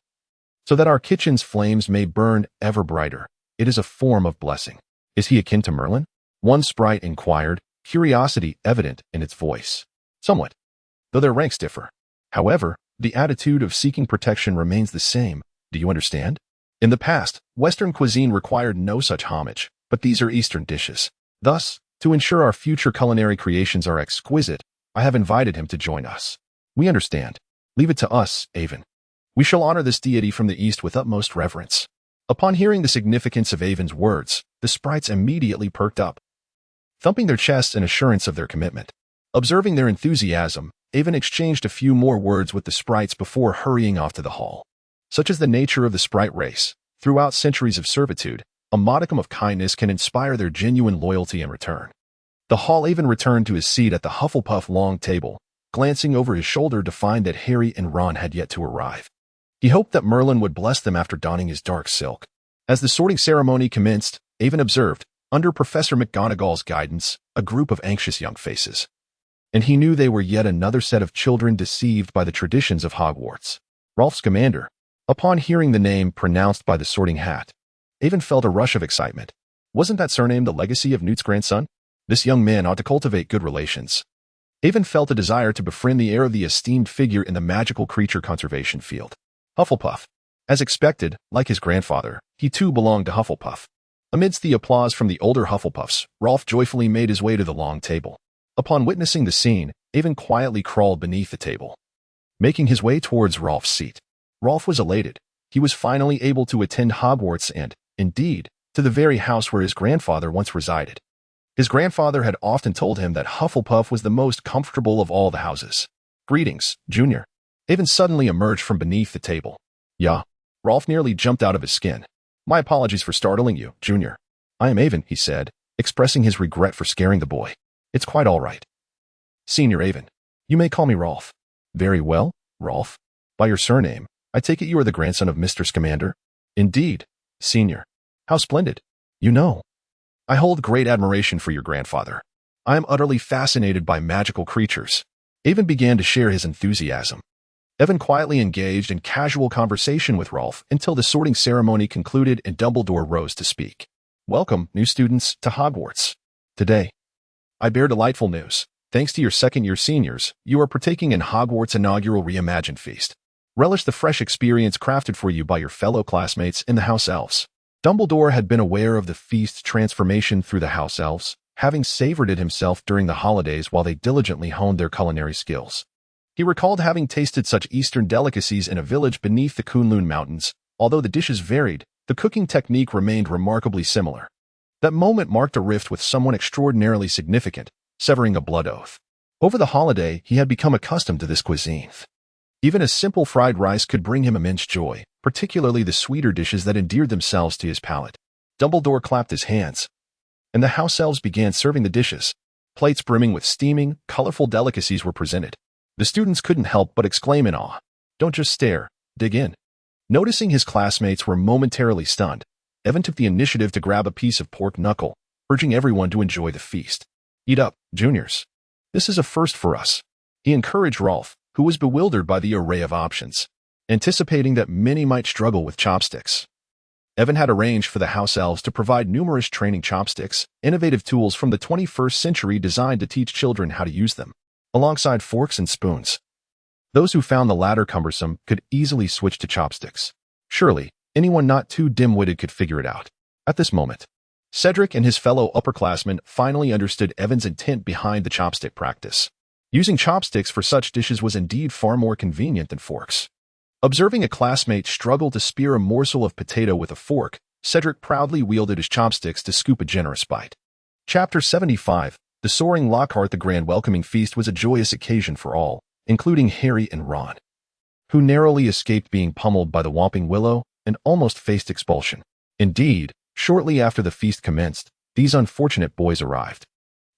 so that our kitchen's flames may burn ever brighter. It is a form of blessing. Is he akin to Merlin? One sprite inquired, curiosity evident in its voice. Somewhat, though their ranks differ. However, the attitude of seeking protection remains the same. Do you understand? In the past, Western cuisine required no such homage, but these are Eastern dishes. Thus, to ensure our future culinary creations are exquisite, I have invited him to join us. We understand. Leave it to us, Avon. We shall honor this deity from the east with utmost reverence. Upon hearing the significance of Avon's words, the sprites immediately perked up, thumping their chests in assurance of their commitment. Observing their enthusiasm, Avon exchanged a few more words with the sprites before hurrying off to the hall. Such is the nature of the sprite race. Throughout centuries of servitude, a modicum of kindness can inspire their genuine loyalty in return. The hall Avon returned to his seat at the Hufflepuff long table, glancing over his shoulder to find that Harry and Ron had yet to arrive. He hoped that Merlin would bless them after donning his dark silk. As the sorting ceremony commenced, Avon observed, under Professor McGonagall's guidance, a group of anxious young faces. And he knew they were yet another set of children deceived by the traditions of Hogwarts. Rolf Scamander. Upon hearing the name pronounced by the sorting hat, Avon felt a rush of excitement. Wasn't that surname the legacy of Newt's grandson? This young man ought to cultivate good relations. Avon felt a desire to befriend the heir of the esteemed figure in the magical creature conservation field. Hufflepuff. As expected, like his grandfather, he too belonged to Hufflepuff. Amidst the applause from the older Hufflepuffs, Rolf joyfully made his way to the long table. Upon witnessing the scene, Avon quietly crawled beneath the table, making his way towards Rolf's seat. Rolf was elated. He was finally able to attend Hogwarts and, indeed, to the very house where his grandfather once resided. His grandfather had often told him that Hufflepuff was the most comfortable of all the houses. Greetings, Junior. Avon suddenly emerged from beneath the table. Yeah. Rolf nearly jumped out of his skin. My apologies for startling you, Junior. I am Avon, he said, expressing his regret for scaring the boy. It's quite all right. Senior Avon. You may call me Rolf. Very well, Rolf. By your surname, I take it you are the grandson of Mr. Scamander? Indeed, Senior. How splendid. You know, I hold great admiration for your grandfather. I am utterly fascinated by magical creatures. Avon began to share his enthusiasm. Evan quietly engaged in casual conversation with Rolf until the sorting ceremony concluded and Dumbledore rose to speak. Welcome, new students, to Hogwarts. Today, I bear delightful news. Thanks to your second-year seniors, you are partaking in Hogwarts' inaugural reimagined feast. Relish the fresh experience crafted for you by your fellow classmates in the House Elves. Dumbledore had been aware of the feast's transformation through the House Elves, having savored it himself during the holidays while they diligently honed their culinary skills. He recalled having tasted such Eastern delicacies in a village beneath the Kunlun Mountains. Although the dishes varied, the cooking technique remained remarkably similar. That moment marked a rift with someone extraordinarily significant, severing a blood oath. Over the holiday, he had become accustomed to this cuisine. Even a simple fried rice could bring him immense joy, particularly the sweeter dishes that endeared themselves to his palate. Dumbledore clapped his hands, and the house elves began serving the dishes. Plates brimming with steaming, colorful delicacies were presented. The students couldn't help but exclaim in awe. Don't just stare, dig in. Noticing his classmates were momentarily stunned, Evan took the initiative to grab a piece of pork knuckle, urging everyone to enjoy the feast. Eat up, juniors. This is a first for us. He encouraged Rolf, who was bewildered by the array of options, anticipating that many might struggle with chopsticks. Evan had arranged for the house elves to provide numerous training chopsticks, innovative tools from the 21st century designed to teach children how to use them, alongside forks and spoons. Those who found the latter cumbersome could easily switch to chopsticks. Surely, anyone not too dim-witted could figure it out. At this moment, Cedric and his fellow upperclassmen finally understood Evan's intent behind the chopstick practice. Using chopsticks for such dishes was indeed far more convenient than forks. Observing a classmate struggle to spear a morsel of potato with a fork, Cedric proudly wielded his chopsticks to scoop a generous bite. Chapter 75. The Soaring Lockhart. The grand welcoming feast was a joyous occasion for all, including Harry and Ron, who narrowly escaped being pummeled by the Whomping Willow and almost faced expulsion. Indeed, shortly after the feast commenced, these unfortunate boys arrived.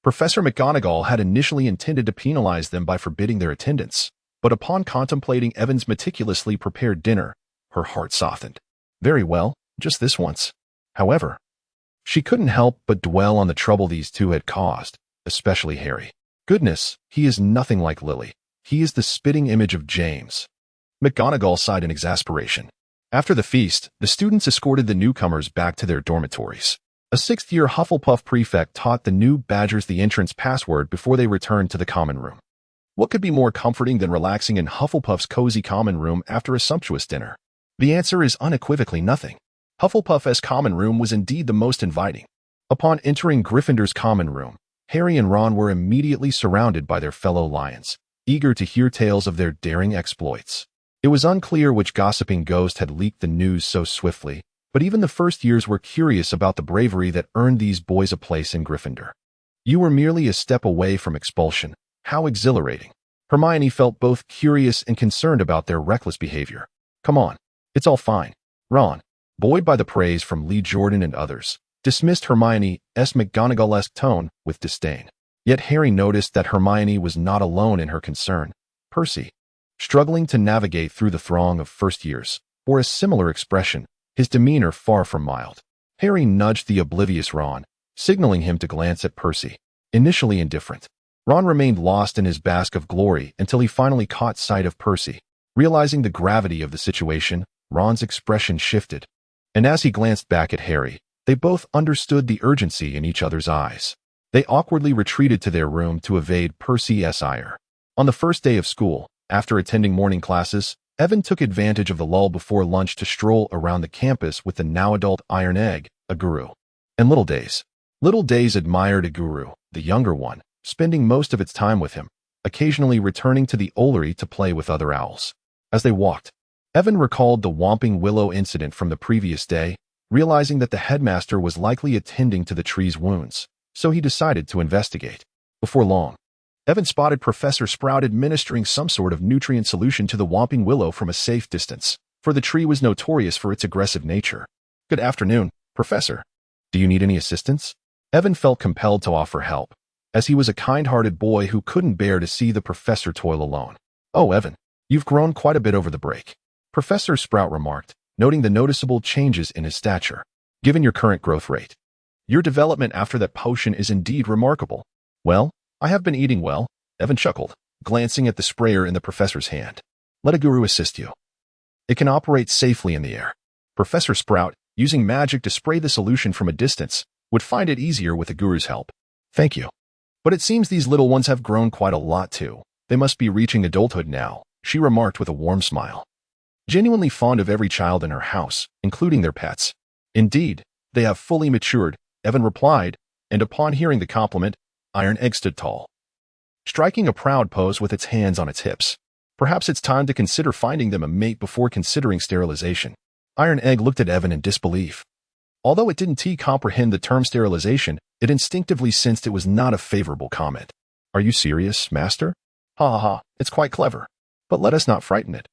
Professor McGonagall had initially intended to penalize them by forbidding their attendance, but upon contemplating Evan's meticulously prepared dinner, her heart softened. Very well, just this once. However, she couldn't help but dwell on the trouble these two had caused, especially Harry. Goodness, he is nothing like Lily. He is the spitting image of James. McGonagall sighed in exasperation. After the feast, the students escorted the newcomers back to their dormitories. A sixth-year Hufflepuff prefect taught the new Badgers the entrance password before they returned to the common room. What could be more comforting than relaxing in Hufflepuff's cozy common room after a sumptuous dinner? The answer is unequivocally nothing. Hufflepuff's common room was indeed the most inviting. Upon entering Gryffindor's common room, Harry and Ron were immediately surrounded by their fellow lions. eager to hear tales of their daring exploits. It was unclear which gossiping ghost had leaked the news so swiftly, but even the first years were curious about the bravery that earned these boys a place in Gryffindor. You were merely a step away from expulsion. How exhilarating. Hermione felt both curious and concerned about their reckless behavior. Come on, it's all fine. Ron, buoyed by the praise from Lee Jordan and others, dismissed Hermione's McGonagall-esque tone with disdain. Yet Harry noticed that Hermione was not alone in her concern. Percy, struggling to navigate through the throng of first years, bore a similar expression, his demeanor far from mild. Harry nudged the oblivious Ron, signaling him to glance at Percy. Initially indifferent, Ron remained lost in his bask of glory until he finally caught sight of Percy. Realizing the gravity of the situation, Ron's expression shifted, and as he glanced back at Harry, they both understood the urgency in each other's eyes. They awkwardly retreated to their room to evade Percy's ire. On the first day of school, after attending morning classes, Evan took advantage of the lull before lunch to stroll around the campus with the now-adult Iron Egg, Aguru, and Little Days. Little Days admired Aguru, the younger one, spending most of its time with him, occasionally returning to the Ollery to play with other owls. As they walked, Evan recalled the Whomping Willow incident from the previous day, realizing that the headmaster was likely attending to the tree's wounds, so he decided to investigate. Before long, Evan spotted Professor Sprout administering some sort of nutrient solution to the Whomping Willow from a safe distance, for the tree was notorious for its aggressive nature. Good afternoon, Professor. Do you need any assistance? Evan felt compelled to offer help, as he was a kind-hearted boy who couldn't bear to see the professor toil alone. Oh, Evan, you've grown quite a bit over the break, Professor Sprout remarked, noting the noticeable changes in his stature. Given your current growth rate, your development after that potion is indeed remarkable. Well, I have been eating well, Evan chuckled, glancing at the sprayer in the professor's hand. Let a guru assist you. It can operate safely in the air. Professor Sprout, using magic to spray the solution from a distance, would find it easier with a guru's help. Thank you. But it seems these little ones have grown quite a lot too. They must be reaching adulthood now, she remarked with a warm smile. Genuinely fond of every child in her house, including their pets. Indeed, they have fully matured, Evan replied, and upon hearing the compliment, Iron Egg stood tall, striking a proud pose with its hands on its hips. Perhaps it's time to consider finding them a mate before considering sterilization. Iron Egg looked at Evan in disbelief. Although it didn't comprehend the term sterilization, it instinctively sensed it was not a favorable comment. Are you serious, Master? Ha ha ha, it's quite clever. But let us not frighten it.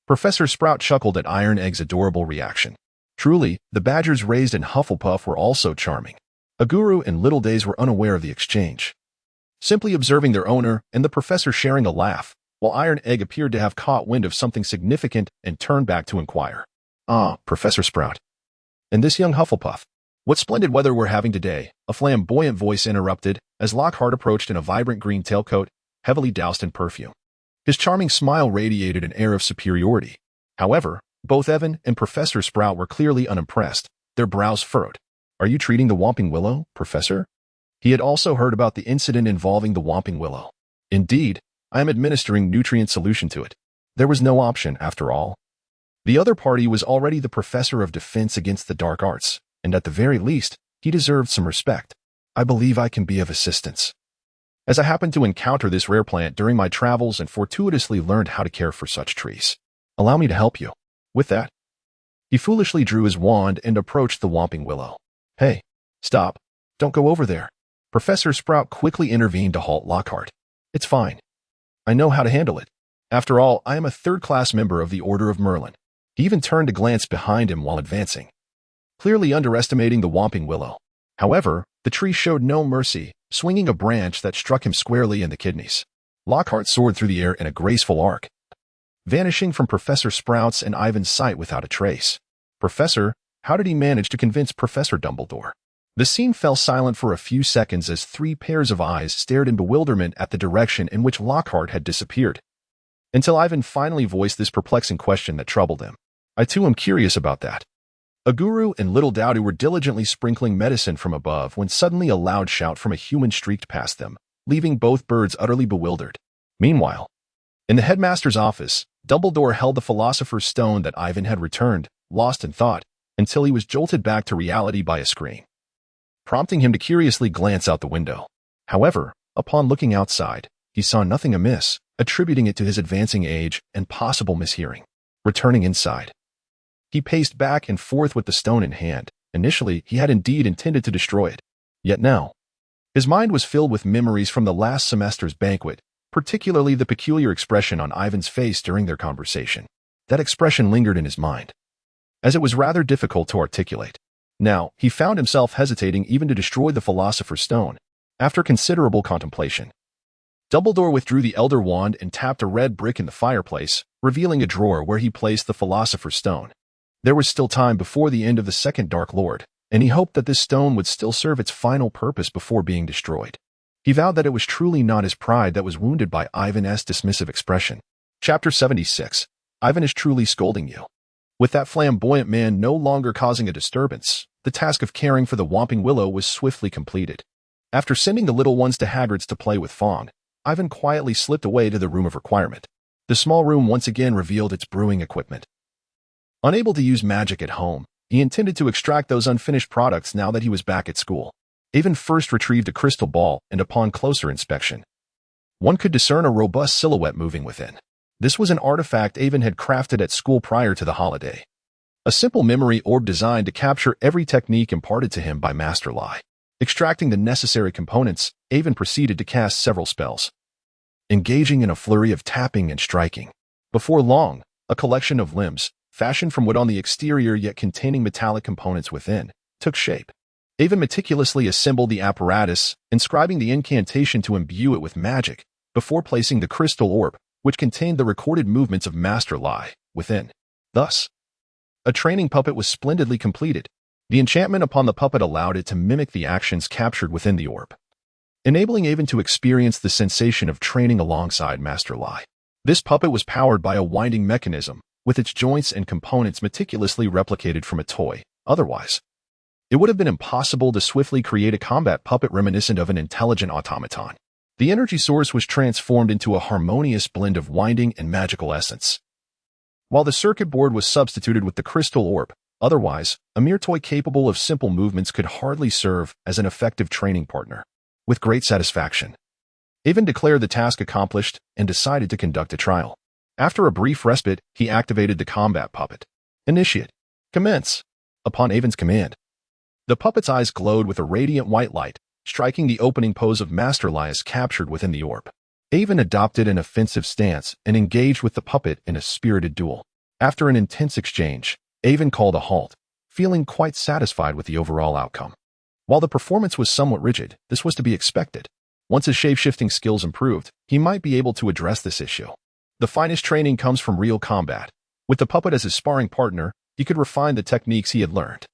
Professor Sprout chuckled at Iron Egg's adorable reaction. Truly, the badgers raised in Hufflepuff were also charming. Aguru and Little Days were unaware of the exchange, simply observing their owner and the professor sharing a laugh, while Iron Egg appeared to have caught wind of something significant and turned back to inquire. Ah, Professor Sprout. And this young Hufflepuff. What splendid weather we're having today, a flamboyant voice interrupted as Lockhart approached in a vibrant green tailcoat, heavily doused in perfume. His charming smile radiated an air of superiority. However, both Evan and Professor Sprout were clearly unimpressed, their brows furrowed. Are you treating the Whomping Willow, Professor? He had also heard about the incident involving the Whomping Willow. Indeed, I am administering nutrient solution to it. There was no option, after all. The other party was already the Professor of Defense Against the Dark Arts, and at the very least, he deserved some respect. I believe I can be of assistance, as I happened to encounter this rare plant during my travels and fortuitously learned how to care for such trees. Allow me to help you. With that, he foolishly drew his wand and approached the Whomping Willow. Hey, stop. Don't go over there. Professor Sprout quickly intervened to halt Lockhart. It's fine. I know how to handle it. After all, I am a third-class member of the Order of Merlin. He even turned to glance behind him while advancing, clearly underestimating the Whomping Willow. However, the tree showed no mercy, swinging a branch that struck him squarely in the kidneys. Lockhart soared through the air in a graceful arc, vanishing from Professor Sprout's and Ivan's sight without a trace. Professor, how did he manage to convince Professor Dumbledore? The scene fell silent for a few seconds as 3 pairs of eyes stared in bewilderment at the direction in which Lockhart had disappeared, until Ivan finally voiced this perplexing question that troubled him. I too am curious about that. Aguru and Little Dowdy were diligently sprinkling medicine from above when suddenly a loud shout from a human streaked past them, leaving both birds utterly bewildered. Meanwhile, in the headmaster's office, Dumbledore held the philosopher's stone that Ivan had returned, lost in thought, until he was jolted back to reality by a scream, prompting him to curiously glance out the window. However, upon looking outside, he saw nothing amiss, attributing it to his advancing age and possible mishearing. Returning inside, he paced back and forth with the stone in hand. Initially, he had indeed intended to destroy it. Yet now, his mind was filled with memories from the last semester's banquet, particularly the peculiar expression on Ivan's face during their conversation. That expression lingered in his mind, as it was rather difficult to articulate. Now, he found himself hesitating even to destroy the philosopher's stone. After considerable contemplation, Dumbledore withdrew the Elder Wand and tapped a red brick in the fireplace, revealing a drawer where he placed the philosopher's stone. There was still time before the end of the Second Dark Lord, and he hoped that this stone would still serve its final purpose before being destroyed. He vowed that it was truly not his pride that was wounded by Ivan's dismissive expression. Chapter 76. Ivan is truly scolding you. With that flamboyant man no longer causing a disturbance, the task of caring for the Whomping Willow was swiftly completed. After sending the little ones to Hagrid's to play with Fawn, Ivan quietly slipped away to the room of requirement. The small room once again revealed its brewing equipment. Unable to use magic at home, he intended to extract those unfinished products now that he was back at school. Ivan first retrieved a crystal ball, and upon closer inspection, one could discern a robust silhouette moving within. This was an artifact Ivan had crafted at school prior to the holiday. A simple memory orb designed to capture every technique imparted to him by Master Lai. Extracting the necessary components, Ivan proceeded to cast several spells, engaging in a flurry of tapping and striking. Before long, a collection of limbs, fashioned from wood on the exterior yet containing metallic components within, took shape. Ivan meticulously assembled the apparatus, inscribing the incantation to imbue it with magic, before placing the crystal orb, which contained the recorded movements of Master Lai, within. Thus, a training puppet was splendidly completed. The enchantment upon the puppet allowed it to mimic the actions captured within the orb, enabling Ivan to experience the sensation of training alongside Master Lai. This puppet was powered by a winding mechanism, with its joints and components meticulously replicated from a toy. Otherwise, it would have been impossible to swiftly create a combat puppet reminiscent of an intelligent automaton. The energy source was transformed into a harmonious blend of winding and magical essence, while the circuit board was substituted with the crystal orb. Otherwise, a mere toy capable of simple movements could hardly serve as an effective training partner. With great satisfaction, Ivan declared the task accomplished and decided to conduct a trial. After a brief respite, he activated the combat puppet. Initiate. Commence. Upon Ivan's command, the puppet's eyes glowed with a radiant white light, striking the opening pose of Master Lai as captured within the orb. Ivan adopted an offensive stance and engaged with the puppet in a spirited duel. After an intense exchange, Ivan called a halt, feeling quite satisfied with the overall outcome. While the performance was somewhat rigid, this was to be expected. Once his shape-shifting skills improved, he might be able to address this issue. The finest training comes from real combat. With the puppet as his sparring partner, he could refine the techniques he had learned.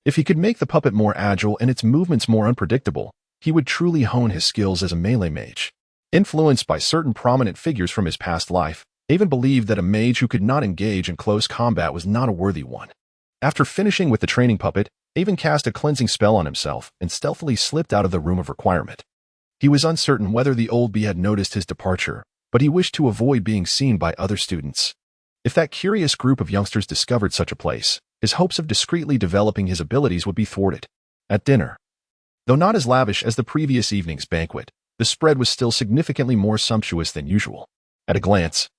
If he could make the puppet more agile and its movements more unpredictable, he would truly hone his skills as a melee mage. Influenced by certain prominent figures from his past life, Ivan believed that a mage who could not engage in close combat was not a worthy one. After finishing with the training puppet, Ivan cast a cleansing spell on himself and stealthily slipped out of the room of requirement. He was uncertain whether the old bee had noticed his departure, but he wished to avoid being seen by other students. If that curious group of youngsters discovered such a place, his hopes of discreetly developing his abilities would be thwarted. At dinner, though not as lavish as the previous evening's banquet, the spread was still significantly more sumptuous than usual. At a glance,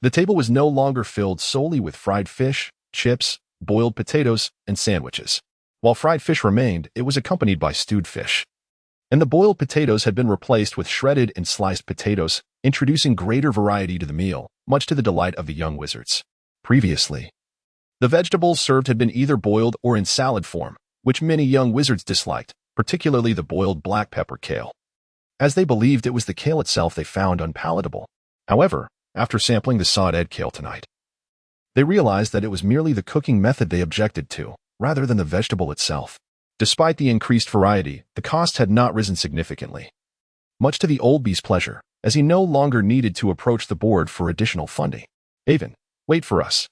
the table was no longer filled solely with fried fish, chips, boiled potatoes, and sandwiches. While fried fish remained, it was accompanied by stewed fish, and the boiled potatoes had been replaced with shredded and sliced potatoes, introducing greater variety to the meal, much to the delight of the young wizards. Previously, the vegetables served had been either boiled or in salad form, which many young wizards disliked, particularly the boiled black pepper kale, as they believed it was the kale itself they found unpalatable. However, after sampling the sawed-egg kale tonight, they realized that it was merely the cooking method they objected to, rather than the vegetable itself. Despite the increased variety, the cost had not risen significantly, much to the old bee's pleasure, as he no longer needed to approach the board for additional funding. Ivan, wait for us.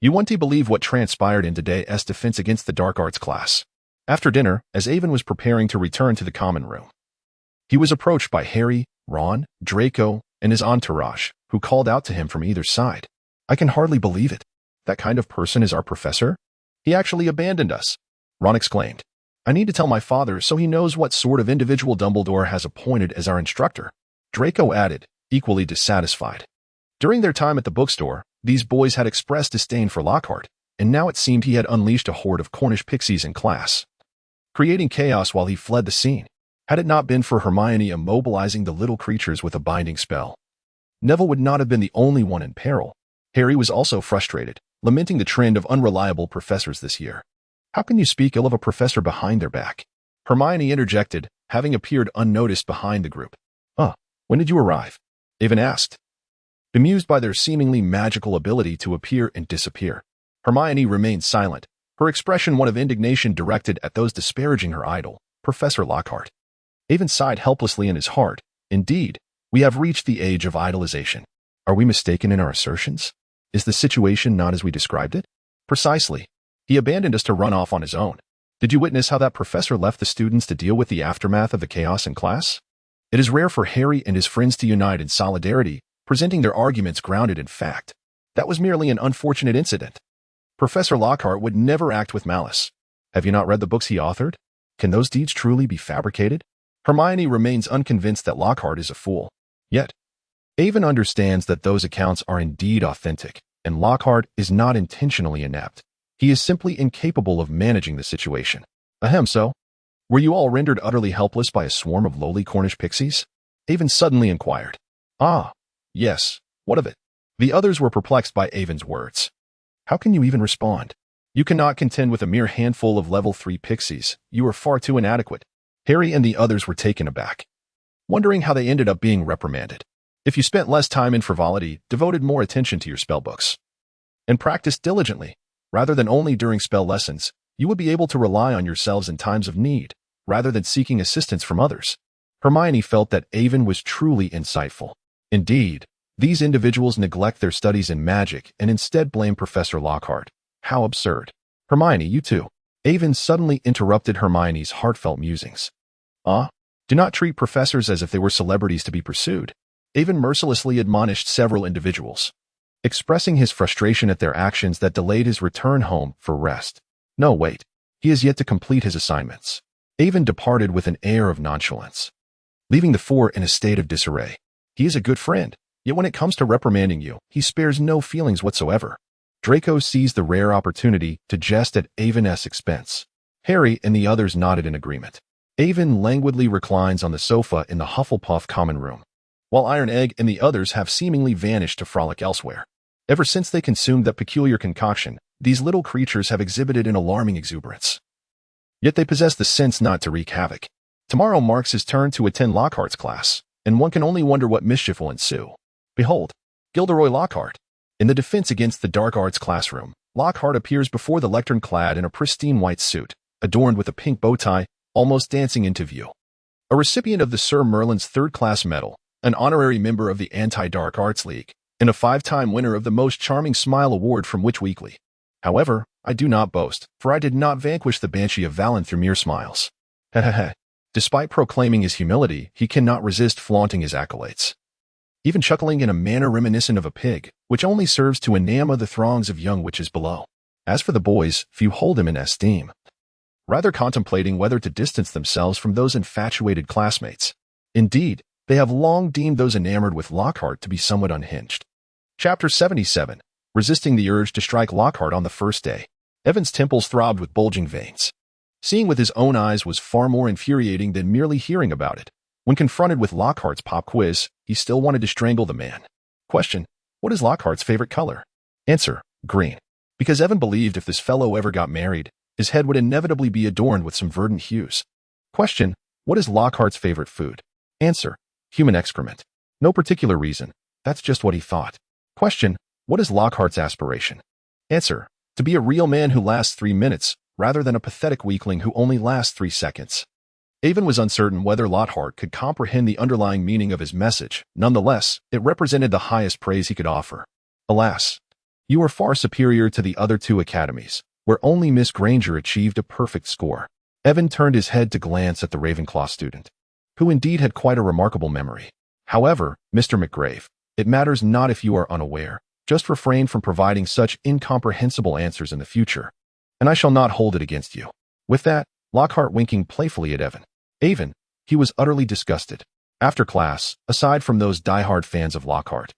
You want to believe what transpired in today's defense against the dark arts class. After dinner, as Ivan was preparing to return to the common room, he was approached by Harry, Ron, Draco, and his entourage, who called out to him from either side. I can hardly believe it. That kind of person is our professor? He actually abandoned us, Ron exclaimed. I need to tell my father so he knows what sort of individual Dumbledore has appointed as our instructor. Draco added, equally dissatisfied. During their time at the bookstore, these boys had expressed disdain for Lockhart, and now it seemed he had unleashed a horde of Cornish pixies in class, creating chaos while he fled the scene. Had it not been for Hermione immobilizing the little creatures with a binding spell, Neville would not have been the only one in peril. Harry was also frustrated, lamenting the trend of unreliable professors this year. How can you speak ill of a professor behind their back? Hermione interjected, having appeared unnoticed behind the group. When did you arrive? Avon asked, bemused by their seemingly magical ability to appear and disappear. Hermione remained silent, her expression one of indignation directed at those disparaging her idol, Professor Lockhart. Avon sighed helplessly in his heart. Indeed, we have reached the age of idolization. Are we mistaken in our assertions? Is the situation not as we described it? Precisely. He abandoned us to run off on his own. Did you witness how that professor left the students to deal with the aftermath of the chaos in class? It is rare for Harry and his friends to unite in solidarity, presenting their arguments grounded in fact. That was merely an unfortunate incident. Professor Lockhart would never act with malice. Have you not read the books he authored? Can those deeds truly be fabricated? Hermione remains unconvinced that Lockhart is a fool. Yet, Avon understands that those accounts are indeed authentic, and Lockhart is not intentionally inept. He is simply incapable of managing the situation. So? Were you all rendered utterly helpless by a swarm of lowly Cornish pixies? Avon suddenly inquired. Yes, what of it? The others were perplexed by Avon's words. How can you even respond? You cannot contend with a mere handful of level 3 pixies. You are far too inadequate. Harry and the others were taken aback, wondering how they ended up being reprimanded. If you spent less time in frivolity, devoted more attention to your spellbooks, and practiced diligently, rather than only during spell lessons, you would be able to rely on yourselves in times of need, rather than seeking assistance from others. Hermione felt that Avon was truly insightful. Indeed, these individuals neglect their studies in magic and instead blame Professor Lockhart. How absurd. Hermione, you too. Avon suddenly interrupted Hermione's heartfelt musings. Do not treat professors as if they were celebrities to be pursued. Avon mercilessly admonished several individuals, expressing his frustration at their actions that delayed his return home for rest. No, wait. He has yet to complete his assignments. Avon departed with an air of nonchalance, leaving the four in a state of disarray. He is a good friend, yet when it comes to reprimanding you, he spares no feelings whatsoever. Draco seized the rare opportunity to jest at Avon's expense. Harry and the others nodded in agreement. Avon languidly reclines on the sofa in the Hufflepuff common room, while Iron Egg and the others have seemingly vanished to frolic elsewhere. Ever since they consumed that peculiar concoction, these little creatures have exhibited an alarming exuberance. Yet they possess the sense not to wreak havoc. Tomorrow marks his turn to attend Lockhart's class, and one can only wonder what mischief will ensue. Behold, Gilderoy Lockhart. In the Defense Against the Dark Arts classroom, Lockhart appears before the lectern clad in a pristine white suit, adorned with a pink bow tie, almost dancing into view. A recipient of the Sir Merlin's third-class medal, an honorary member of the Anti-Dark Arts League, and a 5-time winner of the Most Charming Smile Award from Witch Weekly. However, I do not boast, for I did not vanquish the Banshee of Valen through mere smiles. Despite proclaiming his humility, he cannot resist flaunting his accolades, even chuckling in a manner reminiscent of a pig, which only serves to enamor the throngs of young witches below. As for the boys, few hold him in esteem, rather contemplating whether to distance themselves from those infatuated classmates. Indeed, they have long deemed those enamored with Lockhart to be somewhat unhinged. Chapter 77. Resisting the urge to strike Lockhart on the first day. Evan's temples throbbed with bulging veins. Seeing with his own eyes was far more infuriating than merely hearing about it. When confronted with Lockhart's pop quiz, he still wanted to strangle the man. Question: what is Lockhart's favorite color? Answer: green. Because Evan believed if this fellow ever got married, his head would inevitably be adorned with some verdant hues. Question: what is Lockhart's favorite food? Answer: human excrement. No particular reason. That's just what he thought. Question: what is Lockhart's aspiration? Answer: to be a real man who lasts 3 minutes, rather than a pathetic weakling who only lasts 3 seconds. Avon was uncertain whether Lockhart could comprehend the underlying meaning of his message. Nonetheless, it represented the highest praise he could offer. Alas, you are far superior to the other 2 academies, where only Miss Granger achieved a perfect score. Evan turned his head to glance at the Ravenclaw student, who indeed had quite a remarkable memory. However, Mr. McGrave, it matters not if you are unaware. Just refrain from providing such incomprehensible answers in the future, and I shall not hold it against you. With that, Lockhart winking playfully at Evan. Avon, he was utterly disgusted. After class, aside from those die-hard fans of Lockhart,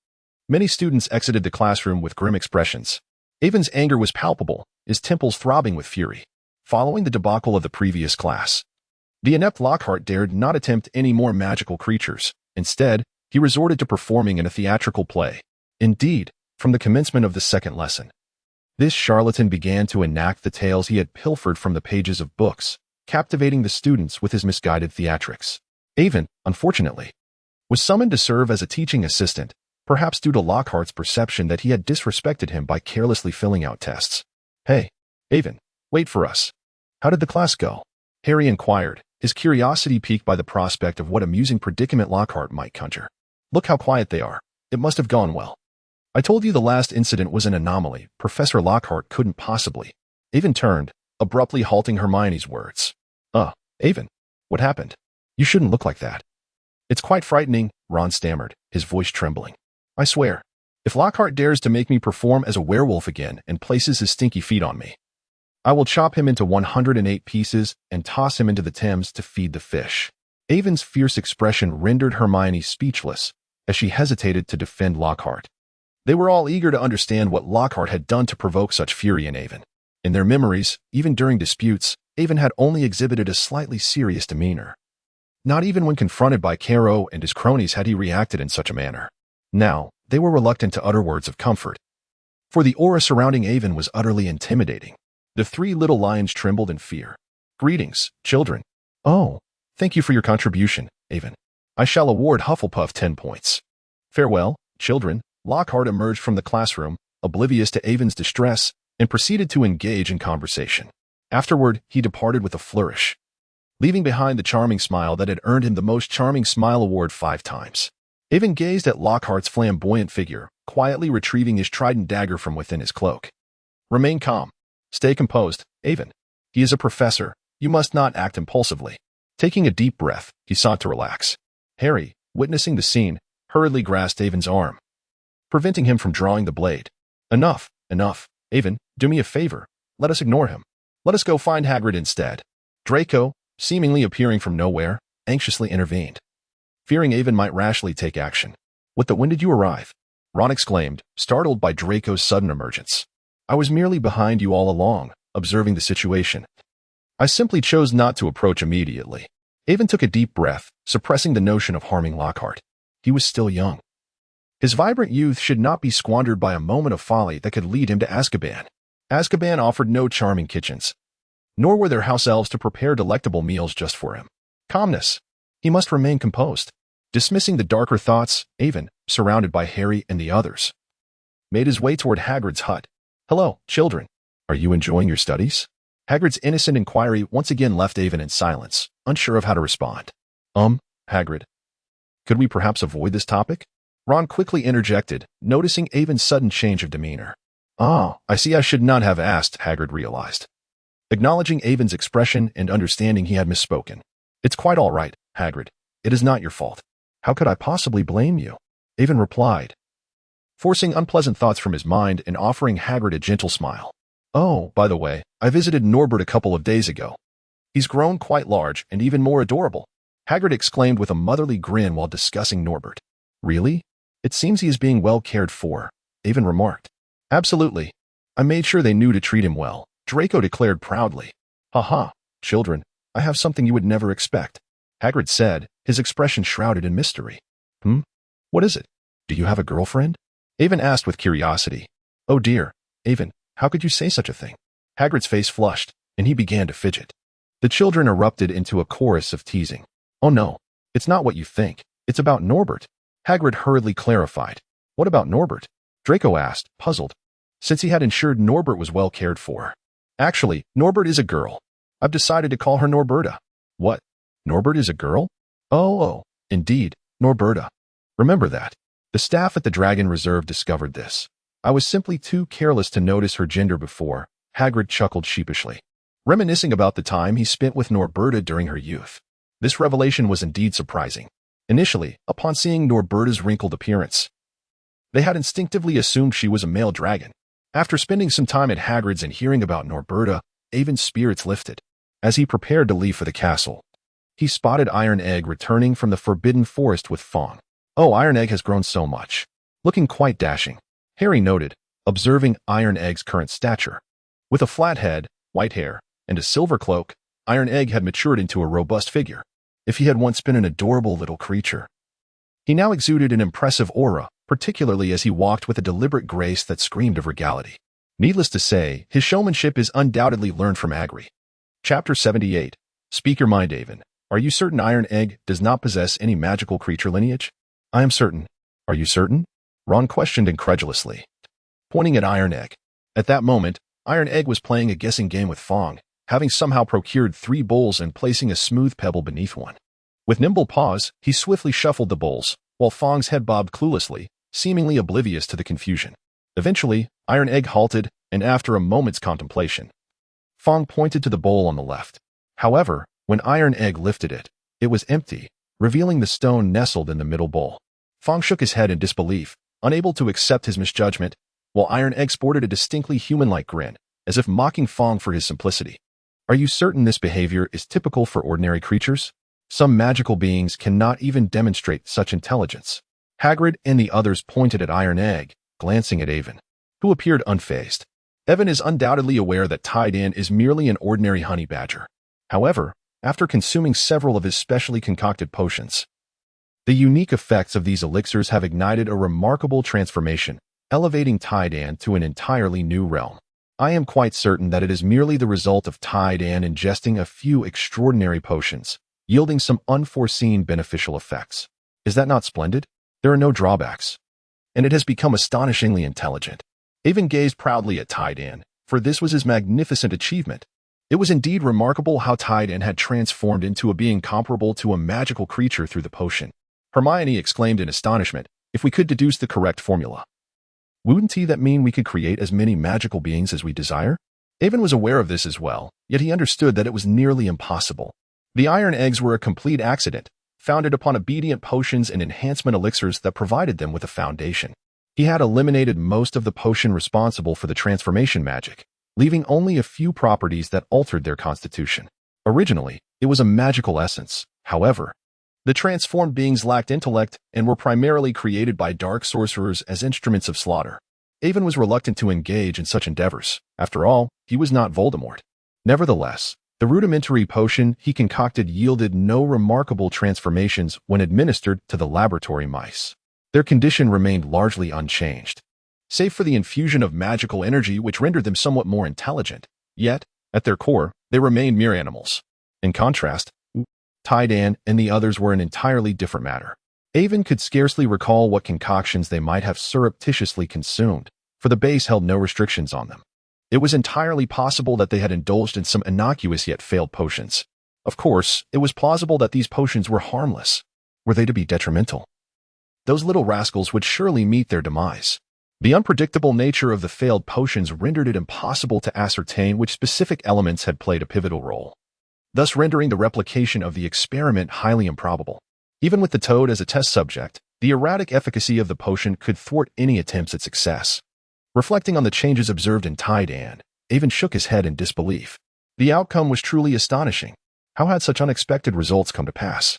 many students exited the classroom with grim expressions. Avon's anger was palpable, his temples throbbing with fury. Following the debacle of the previous class, the inept Lockhart dared not attempt any more magical creatures. Instead, he resorted to performing in a theatrical play. Indeed, from the commencement of the second lesson, this charlatan began to enact the tales he had pilfered from the pages of books, captivating the students with his misguided theatrics. Avon, unfortunately, was summoned to serve as a teaching assistant, perhaps due to Lockhart's perception that he had disrespected him by carelessly filling out tests. "Hey, Avon, wait for us. How did the class go?" Harry inquired, his curiosity piqued by the prospect of what amusing predicament Lockhart might conjure. "Look how quiet they are. It must have gone well." "I told you the last incident was an anomaly. Professor Lockhart couldn't possibly." Avon turned, abruptly halting Hermione's words. Avon, what happened? You shouldn't look like that." "It's quite frightening," Ron stammered, his voice trembling. "I swear, if Lockhart dares to make me perform as a werewolf again and places his stinky feet on me, I will chop him into 108 pieces and toss him into the Thames to feed the fish." Avon's fierce expression rendered Hermione speechless as she hesitated to defend Lockhart. They were all eager to understand what Lockhart had done to provoke such fury in Avon. In their memories, even during disputes, Avon had only exhibited a slightly serious demeanor. Not even when confronted by Caro and his cronies had he reacted in such a manner. Now, they were reluctant to utter words of comfort, for the aura surrounding Avon was utterly intimidating. The three little lions trembled in fear. "Greetings, children." "Oh, thank you for your contribution, Avon. I shall award Hufflepuff 10 points. "Farewell, children." Lockhart emerged from the classroom, oblivious to Avon's distress, and proceeded to engage in conversation. Afterward, he departed with a flourish, leaving behind the charming smile that had earned him the Most Charming Smile award 5 times. Avon gazed at Lockhart's flamboyant figure, quietly retrieving his trident dagger from within his cloak. "Remain calm. Stay composed, Avon. He is a professor. You must not act impulsively." Taking a deep breath, he sought to relax. Harry, witnessing the scene, hurriedly grasped Avon's arm, preventing him from drawing the blade. Enough. Avon, do me a favor. Let us ignore him. Let us go find Hagrid instead." Draco, seemingly appearing from nowhere, anxiously intervened, fearing Avon might rashly take action. When did you arrive?" Ron exclaimed, startled by Draco's sudden emergence. "I was merely behind you all along, observing the situation. I simply chose not to approach immediately." Avon took a deep breath, suppressing the notion of harming Lockhart. He was still young. His vibrant youth should not be squandered by a moment of folly that could lead him to Azkaban. Azkaban offered no charming kitchens, nor were there house elves to prepare delectable meals just for him. Calmness. He must remain composed. Dismissing the darker thoughts, Avon, surrounded by Harry and the others, made his way toward Hagrid's hut. "Hello, children. Are you enjoying your studies?" Hagrid's innocent inquiry once again left Avon in silence, unsure of how to respond. Hagrid, could we perhaps avoid this topic?" Ron quickly interjected, noticing Avon's sudden change of demeanor. I see I should not have asked," Hagrid realized, acknowledging Avon's expression and understanding he had misspoken. "It's quite all right, Hagrid. It is not your fault." "How could I possibly blame you?" Avon replied, forcing unpleasant thoughts from his mind and offering Hagrid a gentle smile. "Oh, by the way, I visited Norbert a couple of days ago. He's grown quite large and even more adorable," Hagrid exclaimed with a motherly grin while discussing Norbert. "Really? It seems he is being well cared for," Avon remarked. "Absolutely. I made sure they knew to treat him well," Draco declared proudly. "Haha, children, I have something you would never expect," Hagrid said, his expression shrouded in mystery. What is it? Do you have a girlfriend?" Avon asked with curiosity. "Oh dear, Avon, how could you say such a thing?" Hagrid's face flushed, and he began to fidget. The children erupted into a chorus of teasing. "Oh no, it's not what you think. It's about Norbert," Hagrid hurriedly clarified. "What about Norbert?" Draco asked, puzzled, since he had ensured Norbert was well cared for. "Actually, Norbert is a girl. I've decided to call her Norberta." "What? Norbert is a girl?" Oh, indeed, Norberta. Remember that. The staff at the Dragon Reserve discovered this. I was simply too careless to notice her gender before," Hagrid chuckled sheepishly, reminiscing about the time he spent with Norberta during her youth. This revelation was indeed surprising. Initially, upon seeing Norberta's wrinkled appearance, they had instinctively assumed she was a male dragon. After spending some time at Hagrid's and hearing about Norberta, Avon's spirits lifted. As he prepared to leave for the castle, he spotted Iron Egg returning from the Forbidden Forest with Fong. "Oh, Iron Egg has grown so much." Looking quite dashing, Harry noted, observing Iron Egg's current stature. With a flat head, white hair, and a silver cloak, Iron Egg had matured into a robust figure. If he had once been an adorable little creature, he now exuded an impressive aura, particularly as he walked with a deliberate grace that screamed of regality. Needless to say, his showmanship is undoubtedly learned from Agri. Chapter 78. Speak your mind, Avon. Are you certain Iron Egg does not possess any magical creature lineage? I am certain. Are you certain? Ron questioned incredulously, pointing at Iron Egg. At that moment, Iron Egg was playing a guessing game with Fong, having somehow procured 3 bowls and placing a smooth pebble beneath one. With nimble paws, he swiftly shuffled the bowls, while Fong's head bobbed cluelessly, seemingly oblivious to the confusion. Eventually, Iron Egg halted, and after a moment's contemplation, Fong pointed to the bowl on the left. However, when Iron Egg lifted it, it was empty, revealing the stone nestled in the middle bowl. Fong shook his head in disbelief, unable to accept his misjudgment, while Iron Egg sported a distinctly human-like grin, as if mocking Fong for his simplicity. Are you certain this behavior is typical for ordinary creatures? Some magical beings cannot even demonstrate such intelligence. Hagrid and the others pointed at Iron Egg, glancing at Avon, who appeared unfazed. Evan is undoubtedly aware that Diagon is merely an ordinary honey badger. However, after consuming several of his specially concocted potions, the unique effects of these elixirs have ignited a remarkable transformation, elevating Diagon to an entirely new realm. I am quite certain that it is merely the result of Diagon ingesting a few extraordinary potions, yielding some unforeseen beneficial effects. Is that not splendid? There are no drawbacks. And it has become astonishingly intelligent. Avon gazed proudly at Diagon, for this was his magnificent achievement. It was indeed remarkable how Diagon had transformed into a being comparable to a magical creature through the potion. Hermione exclaimed in astonishment, if we could deduce the correct formula. Wouldn't that mean we could create as many magical beings as we desire? Avon was aware of this as well, yet he understood that it was nearly impossible. The Iron Eggs were a complete accident, founded upon obedient potions and enhancement elixirs that provided them with a foundation. He had eliminated most of the potion responsible for the transformation magic, leaving only a few properties that altered their constitution. Originally, it was a magical essence. However, the transformed beings lacked intellect and were primarily created by dark sorcerers as instruments of slaughter. Avon was reluctant to engage in such endeavors. After all, he was not Voldemort. Nevertheless, the rudimentary potion he concocted yielded no remarkable transformations when administered to the laboratory mice. Their condition remained largely unchanged, save for the infusion of magical energy which rendered them somewhat more intelligent. Yet, at their core, they remained mere animals. In contrast, Diagon and the others were an entirely different matter. Avon could scarcely recall what concoctions they might have surreptitiously consumed, for the base held no restrictions on them. It was entirely possible that they had indulged in some innocuous yet failed potions. Of course, it was plausible that these potions were harmless. Were they to be detrimental? Those little rascals would surely meet their demise. The unpredictable nature of the failed potions rendered it impossible to ascertain which specific elements had played a pivotal role, thus rendering the replication of the experiment highly improbable. Even with the toad as a test subject, the erratic efficacy of the potion could thwart any attempts at success. Reflecting on the changes observed in Diagon, Avon shook his head in disbelief. The outcome was truly astonishing. How had such unexpected results come to pass?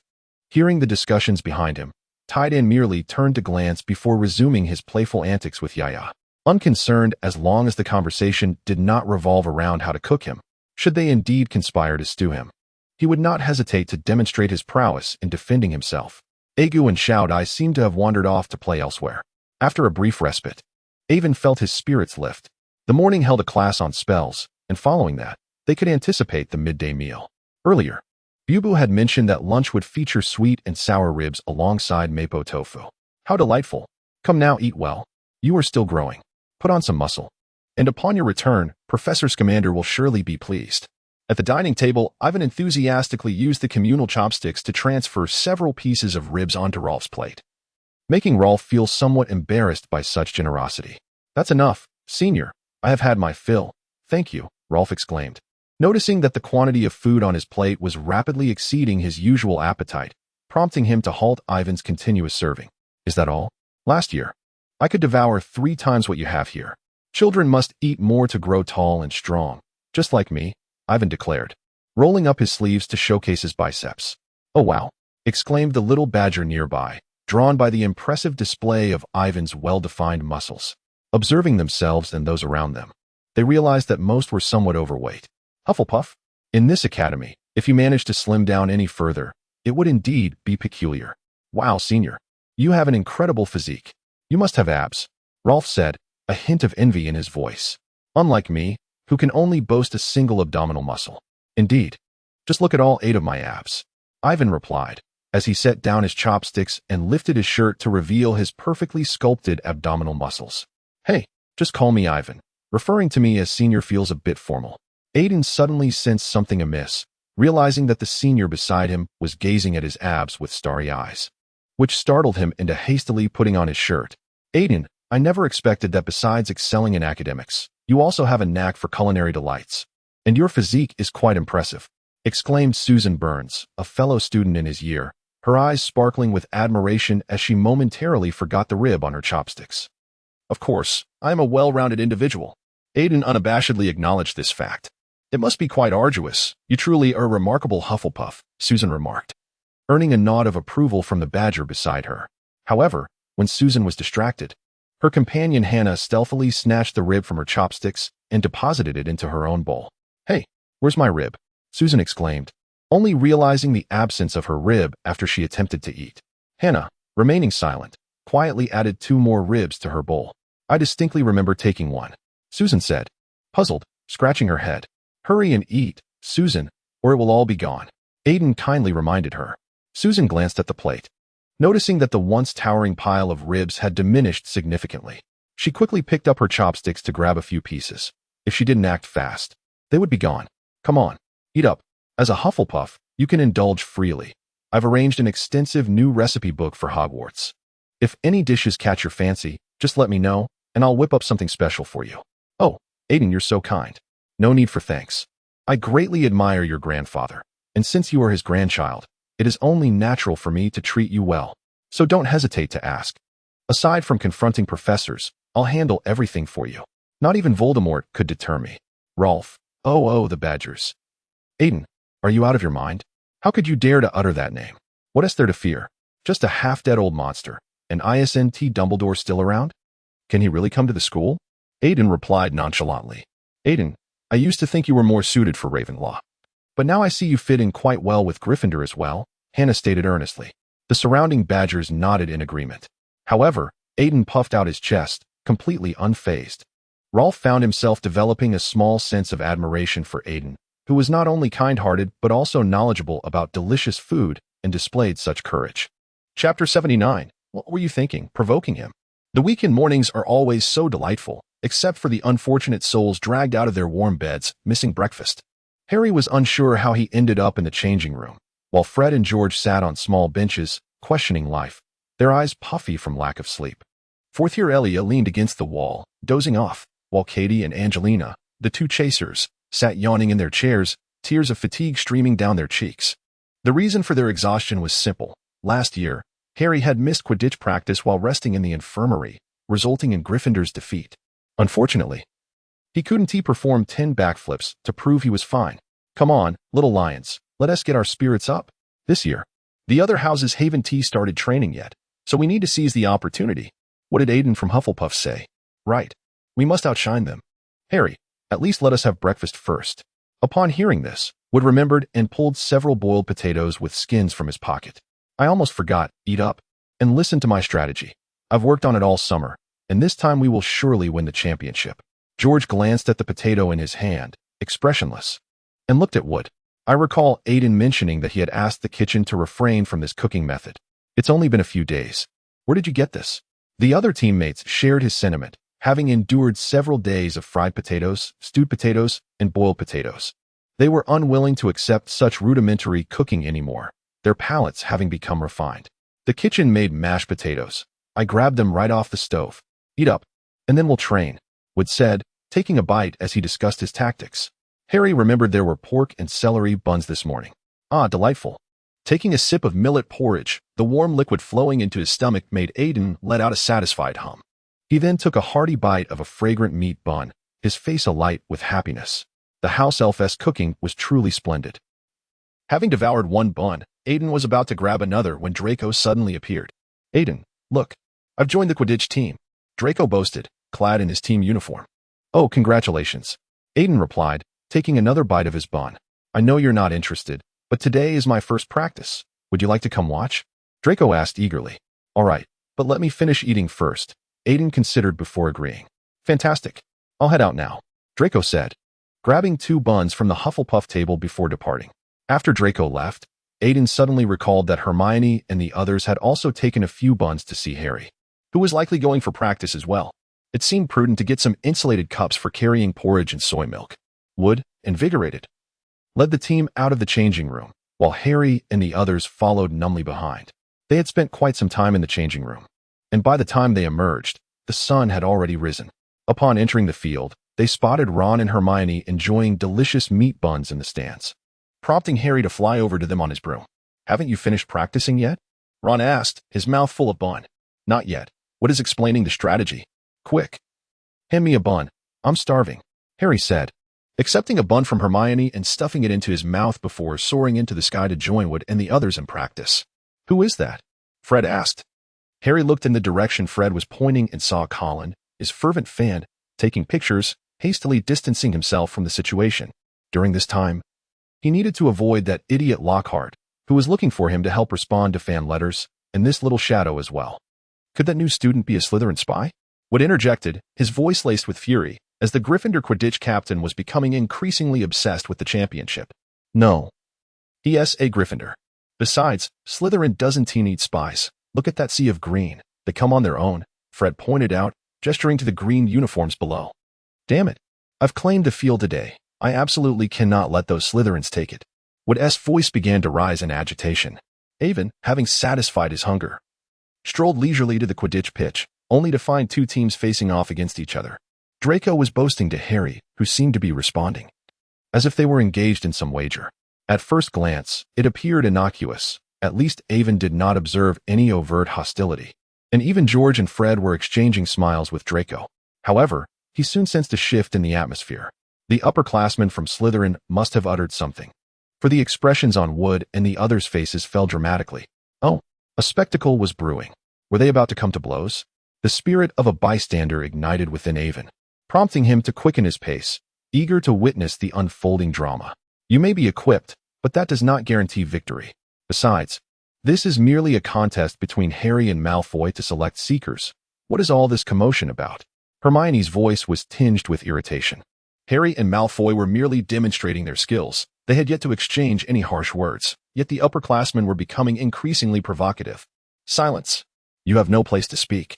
Hearing the discussions behind him, Diagon merely turned to glance before resuming his playful antics with Yaya, unconcerned as long as the conversation did not revolve around how to cook him. Should they indeed conspire to stew him, he would not hesitate to demonstrate his prowess in defending himself. Agu and Shout-Eye seemed to have wandered off to play elsewhere. After a brief respite, Avon felt his spirits lift. The morning held a class on spells, and following that, they could anticipate the midday meal. Earlier, Bubu had mentioned that lunch would feature sweet and sour ribs alongside mapo tofu. How delightful. Come now, eat well. You are still growing. Put on some muscle. And upon your return, Professor Scamander will surely be pleased. At the dining table, Ivan enthusiastically used the communal chopsticks to transfer several pieces of ribs onto Rolf's plate, making Rolf feel somewhat embarrassed by such generosity. That's enough, Senior. I have had my fill. Thank you, Rolf exclaimed, noticing that the quantity of food on his plate was rapidly exceeding his usual appetite, prompting him to halt Ivan's continuous serving. Is that all? Last year, I could devour 3 times what you have here. Children must eat more to grow tall and strong, just like me, Ivan declared, rolling up his sleeves to showcase his biceps. "Oh wow," exclaimed the little badger nearby, drawn by the impressive display of Ivan's well-defined muscles. Observing themselves and those around them, they realized that most were somewhat overweight. Hufflepuff? In this academy, if you managed to slim down any further, it would indeed be peculiar. "Wow, senior. You have an incredible physique. You must have abs," Rolf said, a hint of envy in his voice. "Unlike me, who can only boast a single abdominal muscle." "Indeed. Just look at all 8 of my abs," Ivan replied, as he set down his chopsticks and lifted his shirt to reveal his perfectly sculpted abdominal muscles. "Hey, just call me Ivan. Referring to me as senior feels a bit formal." Aiden suddenly sensed something amiss, realizing that the senior beside him was gazing at his abs with starry eyes, which startled him into hastily putting on his shirt. "Aiden, I never expected that besides excelling in academics, you also have a knack for culinary delights. And your physique is quite impressive," exclaimed Susan Burns, a fellow student in his year, her eyes sparkling with admiration as she momentarily forgot the rib on her chopsticks. "Of course, I am a well-rounded individual." Aiden unabashedly acknowledged this fact. "It must be quite arduous. You truly are a remarkable Hufflepuff," Susan remarked, earning a nod of approval from the badger beside her. However, when Susan was distracted, her companion Hannah stealthily snatched the rib from her chopsticks and deposited it into her own bowl. "Hey, where's my rib?" Susan exclaimed, only realizing the absence of her rib after she attempted to eat. Hannah, remaining silent, quietly added 2 more ribs to her bowl. "I distinctly remember taking one," Susan said, puzzled, scratching her head. "Hurry and eat, Susan, or it will all be gone," Aiden kindly reminded her. Susan glanced at the plate, noticing that the once towering pile of ribs had diminished significantly. She quickly picked up her chopsticks to grab a few pieces. If she didn't act fast, they would be gone. "Come on, eat up. As a Hufflepuff, you can indulge freely. I've arranged an extensive new recipe book for Hogwarts. If any dishes catch your fancy, just let me know, and I'll whip up something special for you." "Oh, Aiden, you're so kind. No need for thanks. I greatly admire your grandfather, and since you are his grandchild, it is only natural for me to treat you well. So don't hesitate to ask. Aside from confronting professors, I'll handle everything for you. Not even Voldemort could deter me." Rolf. Oh, the badgers. "Aiden, are you out of your mind? How could you dare to utter that name? What is there to fear? Just a half-dead old monster, and isn't Dumbledore still around? Can he really come to the school?" Aiden replied nonchalantly. "Aiden, I used to think you were more suited for Ravenclaw, but now I see you fit in quite well with Gryffindor as well," Hannah stated earnestly. The surrounding badgers nodded in agreement. However, Aiden puffed out his chest, completely unfazed. Rolf found himself developing a small sense of admiration for Aiden, who was not only kind-hearted but also knowledgeable about delicious food and displayed such courage. Chapter 79. What were you thinking, provoking him? The weekend mornings are always so delightful, except for the unfortunate souls dragged out of their warm beds, missing breakfast. Harry was unsure how he ended up in the changing room, while Fred and George sat on small benches, questioning life, their eyes puffy from lack of sleep. Fourth year Elia leaned against the wall, dozing off, while Katie and Angelina, the 2 chasers, sat yawning in their chairs, tears of fatigue streaming down their cheeks. The reason for their exhaustion was simple. Last year, Harry had missed Quidditch practice while resting in the infirmary, resulting in Gryffindor's defeat. Unfortunately, he couldn't perform 10 backflips to prove he was fine. "Come on, little lions, let us get our spirits up. This year, the other houses haven't started training yet, so we need to seize the opportunity." What did Aiden from Hufflepuff say? Right. We must outshine them. "Harry, at least let us have breakfast first." Upon hearing this, Wood remembered and pulled several boiled potatoes with skins from his pocket. "I almost forgot, eat up, and listen to my strategy. I've worked on it all summer, and this time we will surely win the championship." George glanced at the potato in his hand, expressionless, and looked at Wood. I recall Aiden mentioning that he had asked the kitchen to refrain from this cooking method. "It's only been a few days. Where did you get this?" The other teammates shared his sentiment, having endured several days of fried potatoes, stewed potatoes, and boiled potatoes. They were unwilling to accept such rudimentary cooking anymore, their palates having become refined. The kitchen made mashed potatoes. I grabbed them right off the stove. "Eat up, and then we'll train," Wood said, taking a bite as he discussed his tactics. Harry remembered there were pork and celery buns this morning. Ah, delightful. Taking a sip of millet porridge, the warm liquid flowing into his stomach made Aiden let out a satisfied hum. He then took a hearty bite of a fragrant meat bun, his face alight with happiness. The house elf's cooking was truly splendid. Having devoured one bun, Aiden was about to grab another when Draco suddenly appeared. Aiden, look, I've joined the Quidditch team, Draco boasted, clad in his team uniform. Oh, congratulations. Aiden replied, taking another bite of his bun. I know you're not interested, but today is my first practice. Would you like to come watch? Draco asked eagerly. All right, but let me finish eating first. Aiden considered before agreeing. Fantastic. I'll head out now, Draco said, grabbing 2 buns from the Hufflepuff table before departing. After Draco left, Aiden suddenly recalled that Hermione and the others had also taken a few buns to see Harry, who was likely going for practice as well. It seemed prudent to get some insulated cups for carrying porridge and soy milk. Wood, invigorated, led the team out of the changing room, while Harry and the others followed numbly behind. They had spent quite some time in the changing room, and by the time they emerged, the sun had already risen. Upon entering the field, they spotted Ron and Hermione enjoying delicious meat buns in the stands, prompting Harry to fly over to them on his broom. Haven't you finished practicing yet? Ron asked, his mouth full of bun. Not yet. What is explaining the strategy? Quick. Hand me a bun. I'm starving, Harry said, accepting a bun from Hermione and stuffing it into his mouth before soaring into the sky to join Wood and the others in practice. Who is that? Fred asked. Harry looked in the direction Fred was pointing and saw Colin, his fervent fan, taking pictures, hastily distancing himself from the situation. During this time, he needed to avoid that idiot Lockhart, who was looking for him to help respond to fan letters, and this little shadow as well. Could that new student be a Slytherin spy? Wood interjected, his voice laced with fury, as the Gryffindor Quidditch captain was becoming increasingly obsessed with the championship. No. He is a Gryffindor. Besides, Slytherin doesn't need spies. Look at that sea of green. They come on their own, Fred pointed out, gesturing to the green uniforms below. Damn it. I've claimed the field today. I absolutely cannot let those Slytherins take it. Wood's voice began to rise in agitation. Avon, having satisfied his hunger, strolled leisurely to the Quidditch pitch, only to find 2 teams facing off against each other. Draco was boasting to Harry, who seemed to be responding, as if they were engaged in some wager. At first glance, it appeared innocuous. At least Avon did not observe any overt hostility, and even George and Fred were exchanging smiles with Draco. However, he soon sensed a shift in the atmosphere. The upperclassmen from Slytherin must have uttered something, for the expressions on Wood and the others' faces fell dramatically. Oh, a spectacle was brewing. Were they about to come to blows? The spirit of a bystander ignited within Avon, prompting him to quicken his pace, eager to witness the unfolding drama. You may be equipped, but that does not guarantee victory. Besides, this is merely a contest between Harry and Malfoy to select Seekers. What is all this commotion about? Hermione's voice was tinged with irritation. Harry and Malfoy were merely demonstrating their skills. They had yet to exchange any harsh words, yet the upperclassmen were becoming increasingly provocative. Silence. You have no place to speak.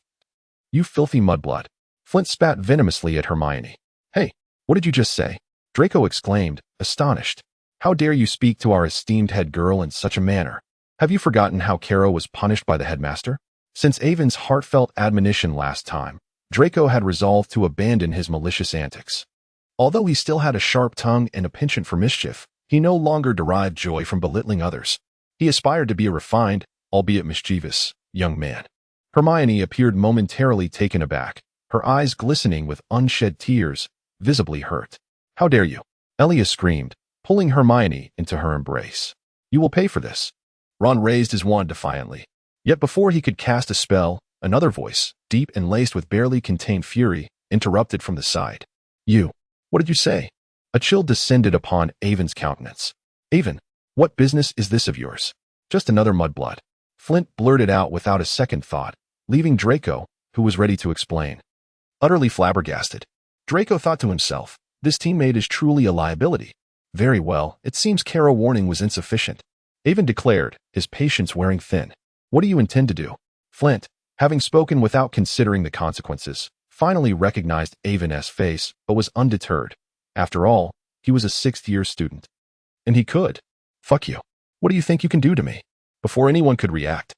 You filthy mudblood. Flint spat venomously at Hermione. Hey, what did you just say? Draco exclaimed, astonished. How dare you speak to our esteemed head girl in such a manner? Have you forgotten how Caro was punished by the headmaster? Since Avon's heartfelt admonition last time, Draco had resolved to abandon his malicious antics. Although he still had a sharp tongue and a penchant for mischief, he no longer derived joy from belittling others. He aspired to be a refined, albeit mischievous, young man. Hermione appeared momentarily taken aback, her eyes glistening with unshed tears, visibly hurt. How dare you? Elia screamed, pulling Hermione into her embrace. You will pay for this. Ron raised his wand defiantly. Yet before he could cast a spell, another voice, deep and laced with barely contained fury, interrupted from the side. You. What did you say? A chill descended upon Avon's countenance. Avon, what business is this of yours? Just another mudblood. Flint blurted out without a second thought, leaving Draco, who was ready to explain, utterly flabbergasted. Draco thought to himself, this teammate is truly a liability. Very well, it seems Caro warning was insufficient. Avon declared, his patience wearing thin. What do you intend to do? Flint, having spoken without considering the consequences, finally recognized Avon's face, but was undeterred. After all, he was a 6th-year student. And he could. Fuck you. What do you think you can do to me? Before anyone could react,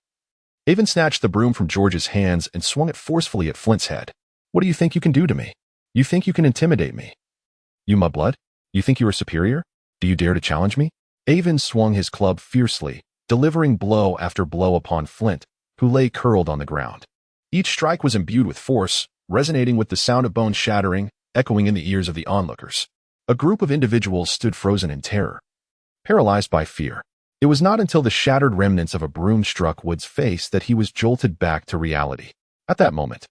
Avon snatched the broom from George's hands and swung it forcefully at Flint's head. What do you think you can do to me? You think you can intimidate me? You mudblood? You think you are superior? Do you dare to challenge me? Avon swung his club fiercely, delivering blow after blow upon Flint, who lay curled on the ground. Each strike was imbued with force, resonating with the sound of bones shattering, echoing in the ears of the onlookers. A group of individuals stood frozen in terror, paralyzed by fear. It was not until the shattered remnants of a broom struck Wood's face that he was jolted back to reality. At that moment,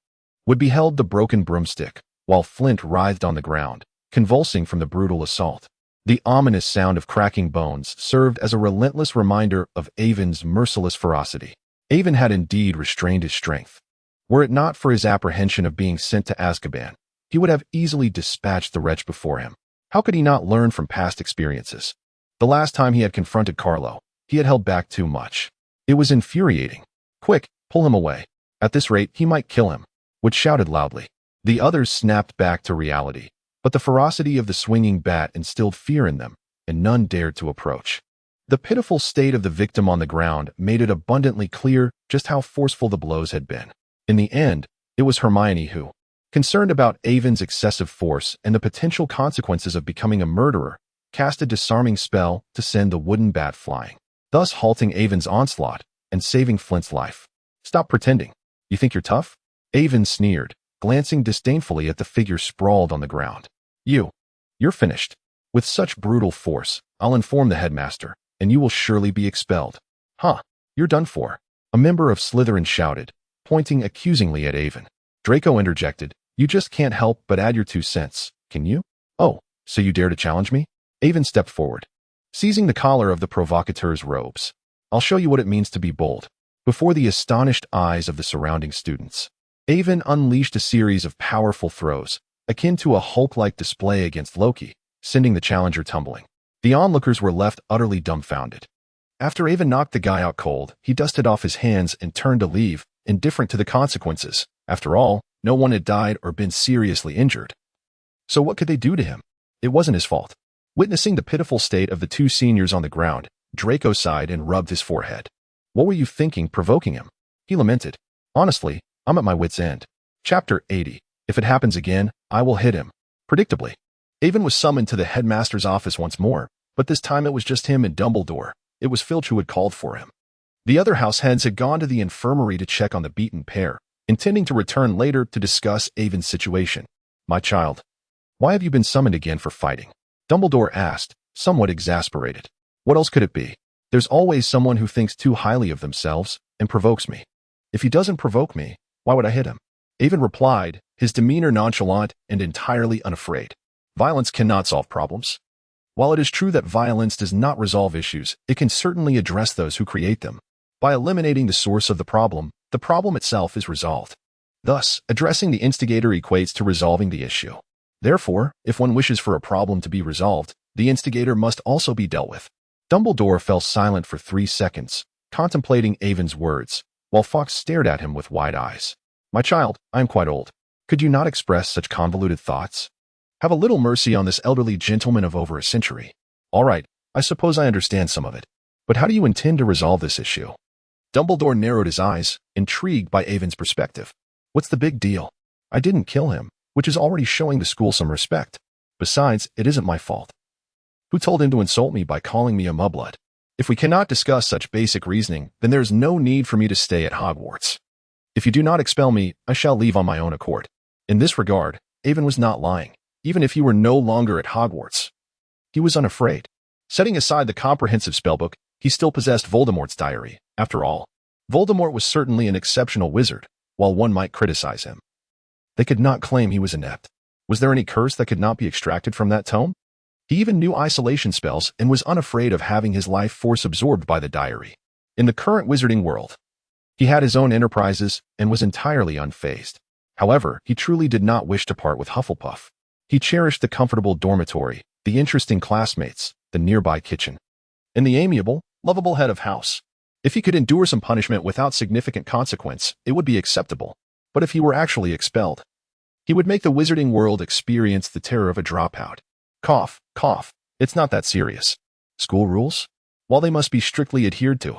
Wood beheld the broken broomstick, while Flint writhed on the ground, convulsing from the brutal assault. The ominous sound of cracking bones served as a relentless reminder of Avon's merciless ferocity. Avon had indeed restrained his strength. Were it not for his apprehension of being sent to Azkaban, he would have easily dispatched the wretch before him. How could he not learn from past experiences? The last time he had confronted Carlo, he had held back too much. It was infuriating. Quick, pull him away. At this rate, he might kill him. Wood shouted loudly. The others snapped back to reality, but the ferocity of the swinging bat instilled fear in them, and none dared to approach. The pitiful state of the victim on the ground made it abundantly clear just how forceful the blows had been. In the end, it was Hermione who, concerned about Avon's excessive force and the potential consequences of becoming a murderer, cast a disarming spell to send the wooden bat flying, thus halting Avon's onslaught and saving Flint's life. Stop pretending. You think you're tough? Avon sneered, glancing disdainfully at the figure sprawled on the ground. You're finished. With such brutal force, I'll inform the headmaster, and you will surely be expelled. Huh, you're done for. A member of Slytherin shouted, pointing accusingly at Avon. Draco interjected, you just can't help but add your 2 cents, can you? Oh, so you dare to challenge me? Avon stepped forward, seizing the collar of the provocateur's robes. I'll show you what it means to be bold. Before the astonished eyes of the surrounding students, Avon unleashed a series of powerful throws, akin to a Hulk-like display against Loki, sending the challenger tumbling. The onlookers were left utterly dumbfounded. After Avon knocked the guy out cold, he dusted off his hands and turned to leave, indifferent to the consequences. After all, no one had died or been seriously injured. So what could they do to him? It wasn't his fault. Witnessing the pitiful state of the 2 seniors on the ground, Draco sighed and rubbed his forehead. What were you thinking provoking him? He lamented. Honestly, I'm at my wit's end. Chapter 80. If it happens again, I will hit him. Predictably, Avon was summoned to the headmaster's office once more, but this time it was just him and Dumbledore. It was Filch who had called for him. The other house heads had gone to the infirmary to check on the beaten pair, intending to return later to discuss Avon's situation. My child, why have you been summoned again for fighting? Dumbledore asked, somewhat exasperated. What else could it be? There's always someone who thinks too highly of themselves and provokes me. If he doesn't provoke me, why would I hit him? Avon replied, his demeanor nonchalant and entirely unafraid. Violence cannot solve problems. While it is true that violence does not resolve issues, it can certainly address those who create them. By eliminating the source of the problem itself is resolved. Thus, addressing the instigator equates to resolving the issue. Therefore, if one wishes for a problem to be resolved, the instigator must also be dealt with. Dumbledore fell silent for 3 seconds, contemplating Avon's words, while Fawkes stared at him with wide eyes. My child, I am quite old. Could you not express such convoluted thoughts? Have a little mercy on this elderly gentleman of over a century. All right, I suppose I understand some of it. But how do you intend to resolve this issue? Dumbledore narrowed his eyes, intrigued by Avon's perspective. What's the big deal? I didn't kill him, which is already showing the school some respect. Besides, it isn't my fault. Who told him to insult me by calling me a mudblood? If we cannot discuss such basic reasoning, then there is no need for me to stay at Hogwarts. If you do not expel me, I shall leave on my own accord. In this regard, Avon was not lying, even if he were no longer at Hogwarts. He was unafraid. Setting aside the comprehensive spellbook, he still possessed Voldemort's diary. After all, Voldemort was certainly an exceptional wizard, while one might criticize him. They could not claim he was inept. Was there any curse that could not be extracted from that tome? He even knew isolation spells and was unafraid of having his life force absorbed by the diary. In the current wizarding world, he had his own enterprises and was entirely unfazed. However, he truly did not wish to part with Hufflepuff. He cherished the comfortable dormitory, the interesting classmates, the nearby kitchen, and the amiable, lovable head of house. If he could endure some punishment without significant consequence, it would be acceptable. But if he were actually expelled, he would make the wizarding world experience the terror of a dropout. Cough, cough. It's not that serious. School rules? While they must be strictly adhered to,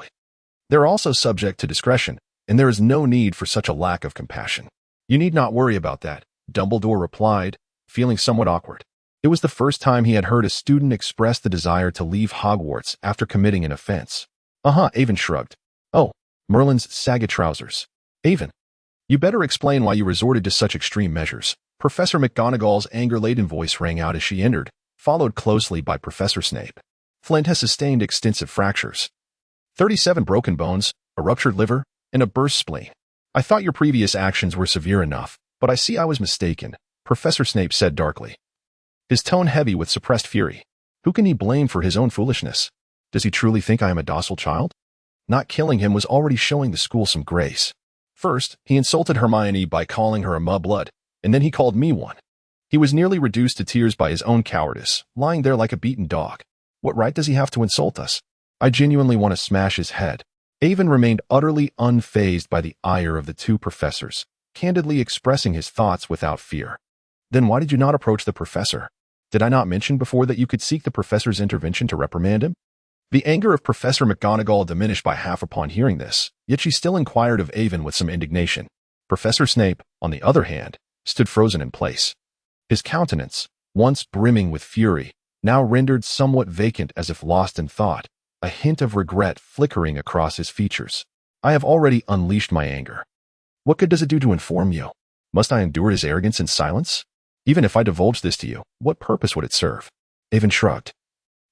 they're also subject to discretion, and there is no need for such a lack of compassion. You need not worry about that, Dumbledore replied, feeling somewhat awkward. It was the first time he had heard a student express the desire to leave Hogwarts after committing an offense. Avon shrugged. Oh, Merlin's saga trousers. Avon, you better explain why you resorted to such extreme measures. Professor McGonagall's anger-laden voice rang out as she entered, followed closely by Professor Snape. Flint has sustained extensive fractures. 37 broken bones, a ruptured liver, and a burst spleen. I thought your previous actions were severe enough, but I see I was mistaken, Professor Snape said darkly, his tone heavy with suppressed fury. Who can he blame for his own foolishness? Does he truly think I am a docile child? Not killing him was already showing the school some grace. First, he insulted Hermione by calling her a mudblood, and then he called me one. He was nearly reduced to tears by his own cowardice, lying there like a beaten dog. What right does he have to insult us? I genuinely want to smash his head. Avon remained utterly unfazed by the ire of the two professors, candidly expressing his thoughts without fear. Then why did you not approach the professor? Did I not mention before that you could seek the professor's intervention to reprimand him? The anger of Professor McGonagall diminished by half upon hearing this, yet she still inquired of Avon with some indignation. Professor Snape, on the other hand, stood frozen in place. His countenance, once brimming with fury, now rendered somewhat vacant as if lost in thought, a hint of regret flickering across his features. I have already unleashed my anger. What good does it do to inform you? Must I endure his arrogance in silence? Even if I divulged this to you, what purpose would it serve? Avon shrugged,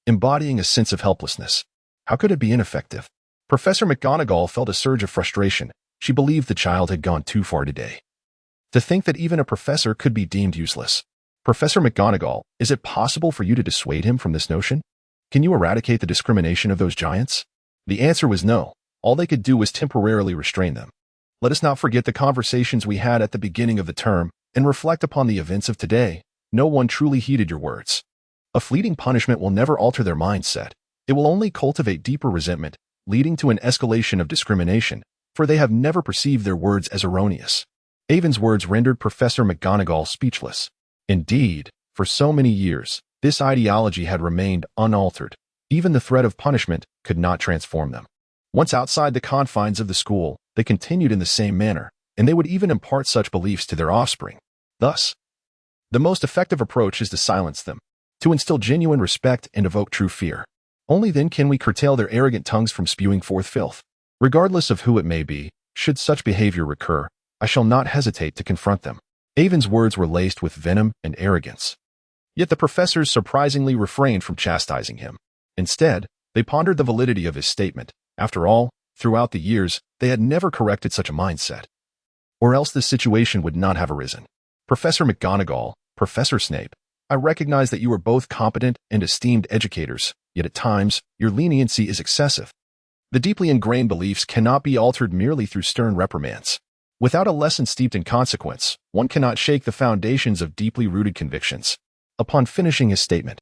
embodying a sense of helplessness. How could it be ineffective? Professor McGonagall felt a surge of frustration. She believed the child had gone too far today. To think that even a professor could be deemed useless. Professor McGonagall, is it possible for you to dissuade him from this notion? Can you eradicate the discrimination of those giants? The answer was no. All they could do was temporarily restrain them. Let us not forget the conversations we had at the beginning of the term and reflect upon the events of today. No one truly heeded your words. A fleeting punishment will never alter their mindset. It will only cultivate deeper resentment, leading to an escalation of discrimination, for they have never perceived their words as erroneous. Avon's words rendered Professor McGonagall speechless. Indeed, for so many years, this ideology had remained unaltered. Even the threat of punishment could not transform them. Once outside the confines of the school, they continued in the same manner, and they would even impart such beliefs to their offspring. Thus, the most effective approach is to silence them, to instill genuine respect and evoke true fear. Only then can we curtail their arrogant tongues from spewing forth filth. Regardless of who it may be, should such behavior recur, I shall not hesitate to confront them. Avon's words were laced with venom and arrogance. Yet the professors surprisingly refrained from chastising him. Instead, they pondered the validity of his statement. After all, throughout the years, they had never corrected such a mindset. Or else this situation would not have arisen. Professor McGonagall, Professor Snape, I recognize that you are both competent and esteemed educators, yet at times, your leniency is excessive. The deeply ingrained beliefs cannot be altered merely through stern reprimands. Without a lesson steeped in consequence, one cannot shake the foundations of deeply rooted convictions. Upon finishing his statement,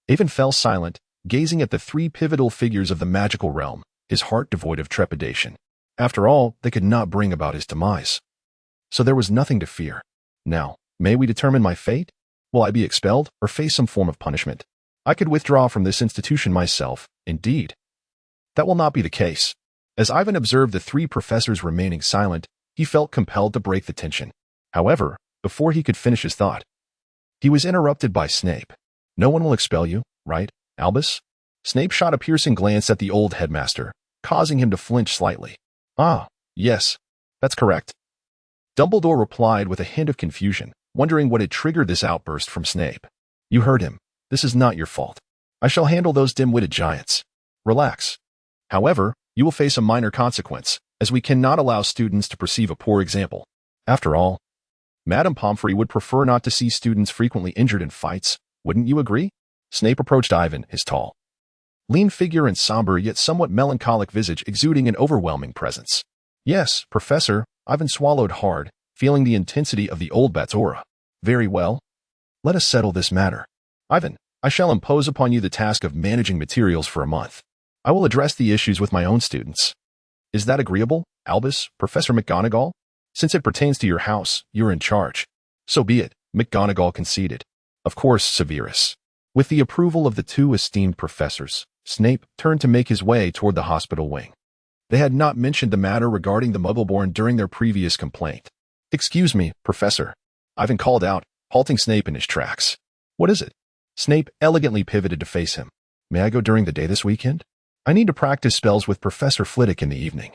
Avon fell silent, gazing at the three pivotal figures of the magical realm, his heart devoid of trepidation. After all, they could not bring about his demise. So there was nothing to fear. Now, may we determine my fate? Will I be expelled or face some form of punishment? I could withdraw from this institution myself, indeed. That will not be the case. As Ivan observed the three professors remaining silent, he felt compelled to break the tension. However, before he could finish his thought, he was interrupted by Snape. No one will expel you, right, Albus? Snape shot a piercing glance at the old headmaster, causing him to flinch slightly. Ah, yes, that's correct. Dumbledore replied with a hint of confusion, wondering what had triggered this outburst from Snape. You heard him. This is not your fault. I shall handle those dim-witted giants. Relax. However, you will face a minor consequence, as we cannot allow students to perceive a poor example. After all, Madame Pomfrey would prefer not to see students frequently injured in fights. Wouldn't you agree? Snape approached Ivan, his tall, lean figure and somber yet somewhat melancholic visage exuding an overwhelming presence. Yes, Professor, Ivan swallowed hard, feeling the intensity of the old bat's aura. Very well. Let us settle this matter. Ivan, I shall impose upon you the task of managing materials for a month. I will address the issues with my own students. Is that agreeable, Albus, Professor McGonagall? Since it pertains to your house, you're in charge. So be it, McGonagall conceded. Of course, Severus. With the approval of the two esteemed professors, Snape turned to make his way toward the hospital wing. They had not mentioned the matter regarding the Muggleborn during their previous complaint. Excuse me, Professor. Ivan called out, halting Snape in his tracks. What is it? Snape elegantly pivoted to face him. May I go during the day this weekend? I need to practice spells with Professor Flitwick in the evening.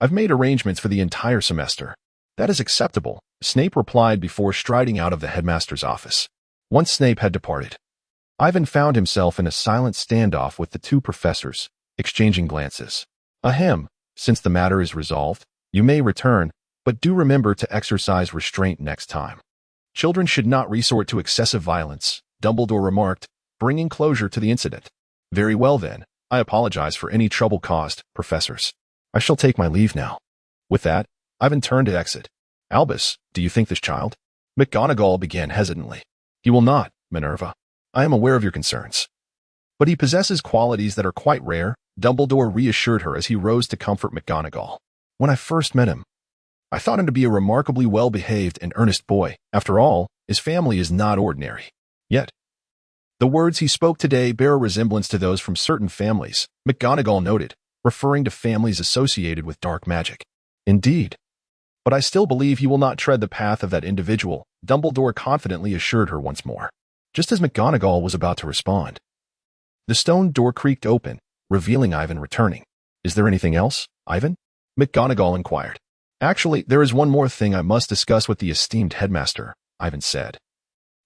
I've made arrangements for the entire semester. That is acceptable, Snape replied before striding out of the headmaster's office. Once Snape had departed, Ivan found himself in a silent standoff with the two professors, exchanging glances. Ahem, since the matter is resolved, you may return, but do remember to exercise restraint next time. Children should not resort to excessive violence, Dumbledore remarked, bringing closure to the incident. Very well then, I apologize for any trouble caused, professors. I shall take my leave now. With that, Ivan turned to exit. Albus, do you think this child? McGonagall began hesitantly. He will not, Minerva. I am aware of your concerns. But he possesses qualities that are quite rare, Dumbledore reassured her as he rose to comfort McGonagall. When I first met him, I thought him to be a remarkably well-behaved and earnest boy. After all, his family is not ordinary. Yet, the words he spoke today bear a resemblance to those from certain families, McGonagall noted, referring to families associated with dark magic. Indeed. But I still believe he will not tread the path of that individual, Dumbledore confidently assured her once more. Just as McGonagall was about to respond, the stone door creaked open, revealing Ivan returning. Is there anything else, Ivan? McGonagall inquired. Actually, there is one more thing I must discuss with the esteemed headmaster, Ivan said,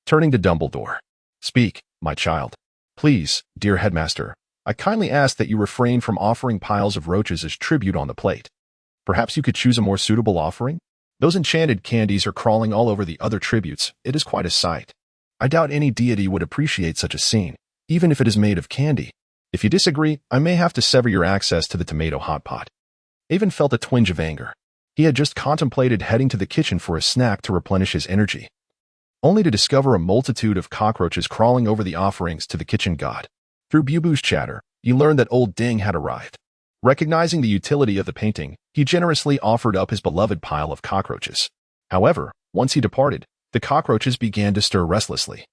turning to Dumbledore. Speak, my child. Please, dear headmaster, I kindly ask that you refrain from offering piles of roaches as tribute on the plate. Perhaps you could choose a more suitable offering? Those enchanted candies are crawling all over the other tributes. It is quite a sight. I doubt any deity would appreciate such a scene, even if it is made of candy. If you disagree, I may have to sever your access to the tomato hot pot. Avon felt a twinge of anger. He had just contemplated heading to the kitchen for a snack to replenish his energy, only to discover a multitude of cockroaches crawling over the offerings to the kitchen god. Through Bubu's chatter, he learned that old Ding had arrived. Recognizing the utility of the painting, he generously offered up his beloved pile of cockroaches. However, once he departed, the cockroaches began to stir restlessly,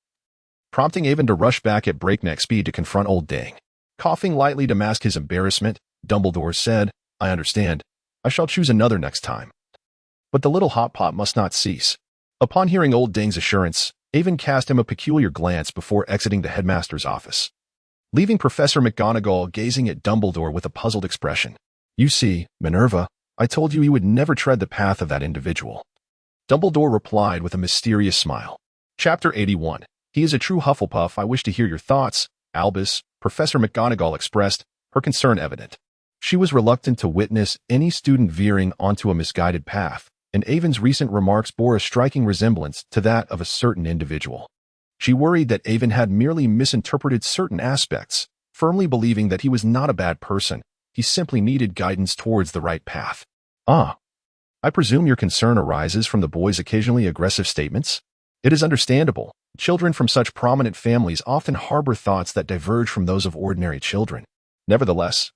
prompting Avon to rush back at breakneck speed to confront old Ding. Coughing lightly to mask his embarrassment, Dumbledore said, I understand. I shall choose another next time. But the little hot pot must not cease. Upon hearing old Ding's assurance, Avon cast him a peculiar glance before exiting the headmaster's office, leaving Professor McGonagall gazing at Dumbledore with a puzzled expression. You see, Minerva, I told you would never tread the path of that individual. Dumbledore replied with a mysterious smile. Chapter 81. He is a true Hufflepuff. I wish to hear your thoughts, Albus, Professor McGonagall expressed, her concern evident. She was reluctant to witness any student veering onto a misguided path, and Avon's recent remarks bore a striking resemblance to that of a certain individual. She worried that Avon had merely misinterpreted certain aspects, firmly believing that he was not a bad person. He simply needed guidance towards the right path. Ah, I presume your concern arises from the boy's occasionally aggressive statements? It is understandable. Children from such prominent families often harbor thoughts that diverge from those of ordinary children. Nevertheless,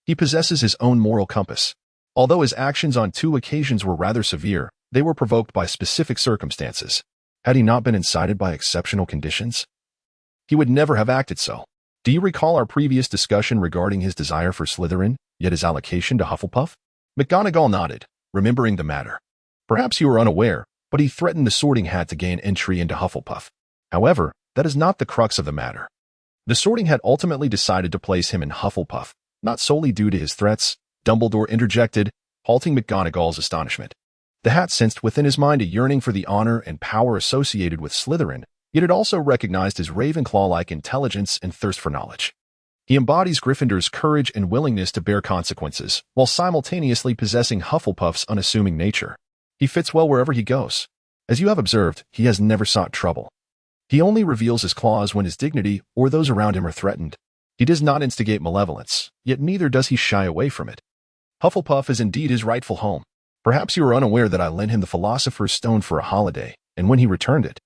he possesses his own moral compass. Although his actions on 2 occasions were rather severe, they were provoked by specific circumstances. Had he not been incited by exceptional conditions, he would never have acted so. Do you recall our previous discussion regarding his desire for Slytherin, yet his allocation to Hufflepuff? McGonagall nodded, remembering the matter. Perhaps you are unaware, but he threatened the Sorting Hat to gain entry into Hufflepuff. However, that is not the crux of the matter. The Sorting Hat ultimately decided to place him in Hufflepuff, not solely due to his threats, Dumbledore interjected, halting McGonagall's astonishment. The Hat sensed within his mind a yearning for the honor and power associated with Slytherin, yet it also recognized his Ravenclaw-like intelligence and thirst for knowledge. He embodies Gryffindor's courage and willingness to bear consequences, while simultaneously possessing Hufflepuff's unassuming nature. He fits well wherever he goes. As you have observed, he has never sought trouble. He only reveals his claws when his dignity or those around him are threatened. He does not instigate malevolence, yet neither does he shy away from it. Hufflepuff is indeed his rightful home. Perhaps you are unaware that I lent him the Philosopher's Stone for a holiday, and when he returned it,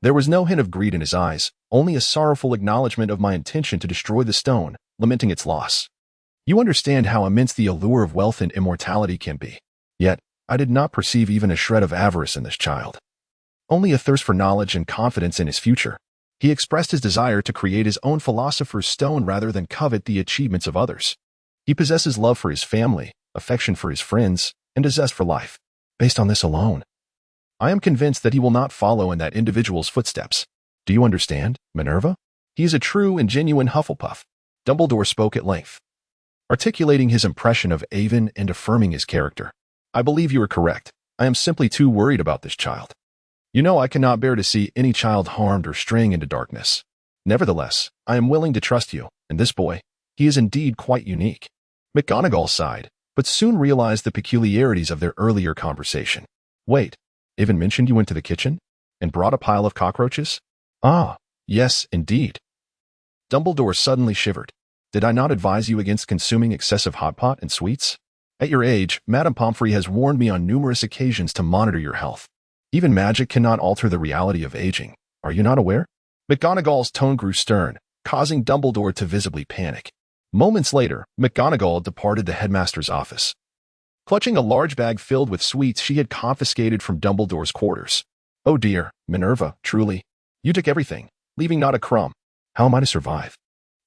there was no hint of greed in his eyes, only a sorrowful acknowledgement of my intention to destroy the stone, lamenting its loss. You understand how immense the allure of wealth and immortality can be. Yet, I did not perceive even a shred of avarice in this child. Only a thirst for knowledge and confidence in his future. He expressed his desire to create his own Philosopher's Stone rather than covet the achievements of others. He possesses love for his family, affection for his friends, and a zest for life. Based on this alone, I am convinced that he will not follow in that individual's footsteps. Do you understand, Minerva? He is a true and genuine Hufflepuff. Dumbledore spoke at length, articulating his impression of Avon and affirming his character. I believe you are correct. I am simply too worried about this child. You know I cannot bear to see any child harmed or straying into darkness. Nevertheless, I am willing to trust you, and this boy, He is indeed quite unique. McGonagall sighed, but soon realized the peculiarities of their earlier conversation. Wait, Avon mentioned you went to the kitchen and brought a pile of cockroaches? Ah, yes, indeed. Dumbledore suddenly shivered. Did I not advise you against consuming excessive hot pot and sweets? At your age, Madame Pomfrey has warned me on numerous occasions to monitor your health. Even magic cannot alter the reality of aging. Are you not aware? McGonagall's tone grew stern, causing Dumbledore to visibly panic. Moments later, McGonagall departed the headmaster's office. Clutching a large bag filled with sweets she had confiscated from Dumbledore's quarters. Oh dear, Minerva, truly. You took everything, leaving not a crumb. How am I to survive?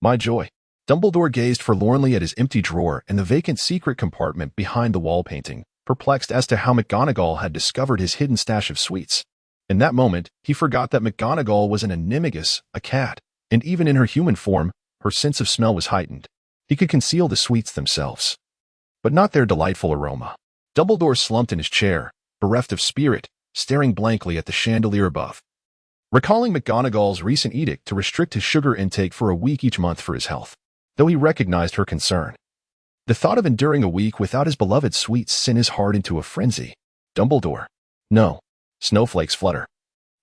My joy. Dumbledore gazed forlornly at his empty drawer and the vacant secret compartment behind the wall painting, perplexed as to how McGonagall had discovered his hidden stash of sweets. In that moment, he forgot that McGonagall was an animagus, a cat, and even in her human form, her sense of smell was heightened. He could conceal the sweets themselves, but not their delightful aroma. Dumbledore slumped in his chair, bereft of spirit, staring blankly at the chandelier above. Recalling McGonagall's recent edict to restrict his sugar intake for a week each month for his health, though he recognized her concern. The thought of enduring a week without his beloved sweets sent his heart into a frenzy. Dumbledore. No. Snowflakes flutter.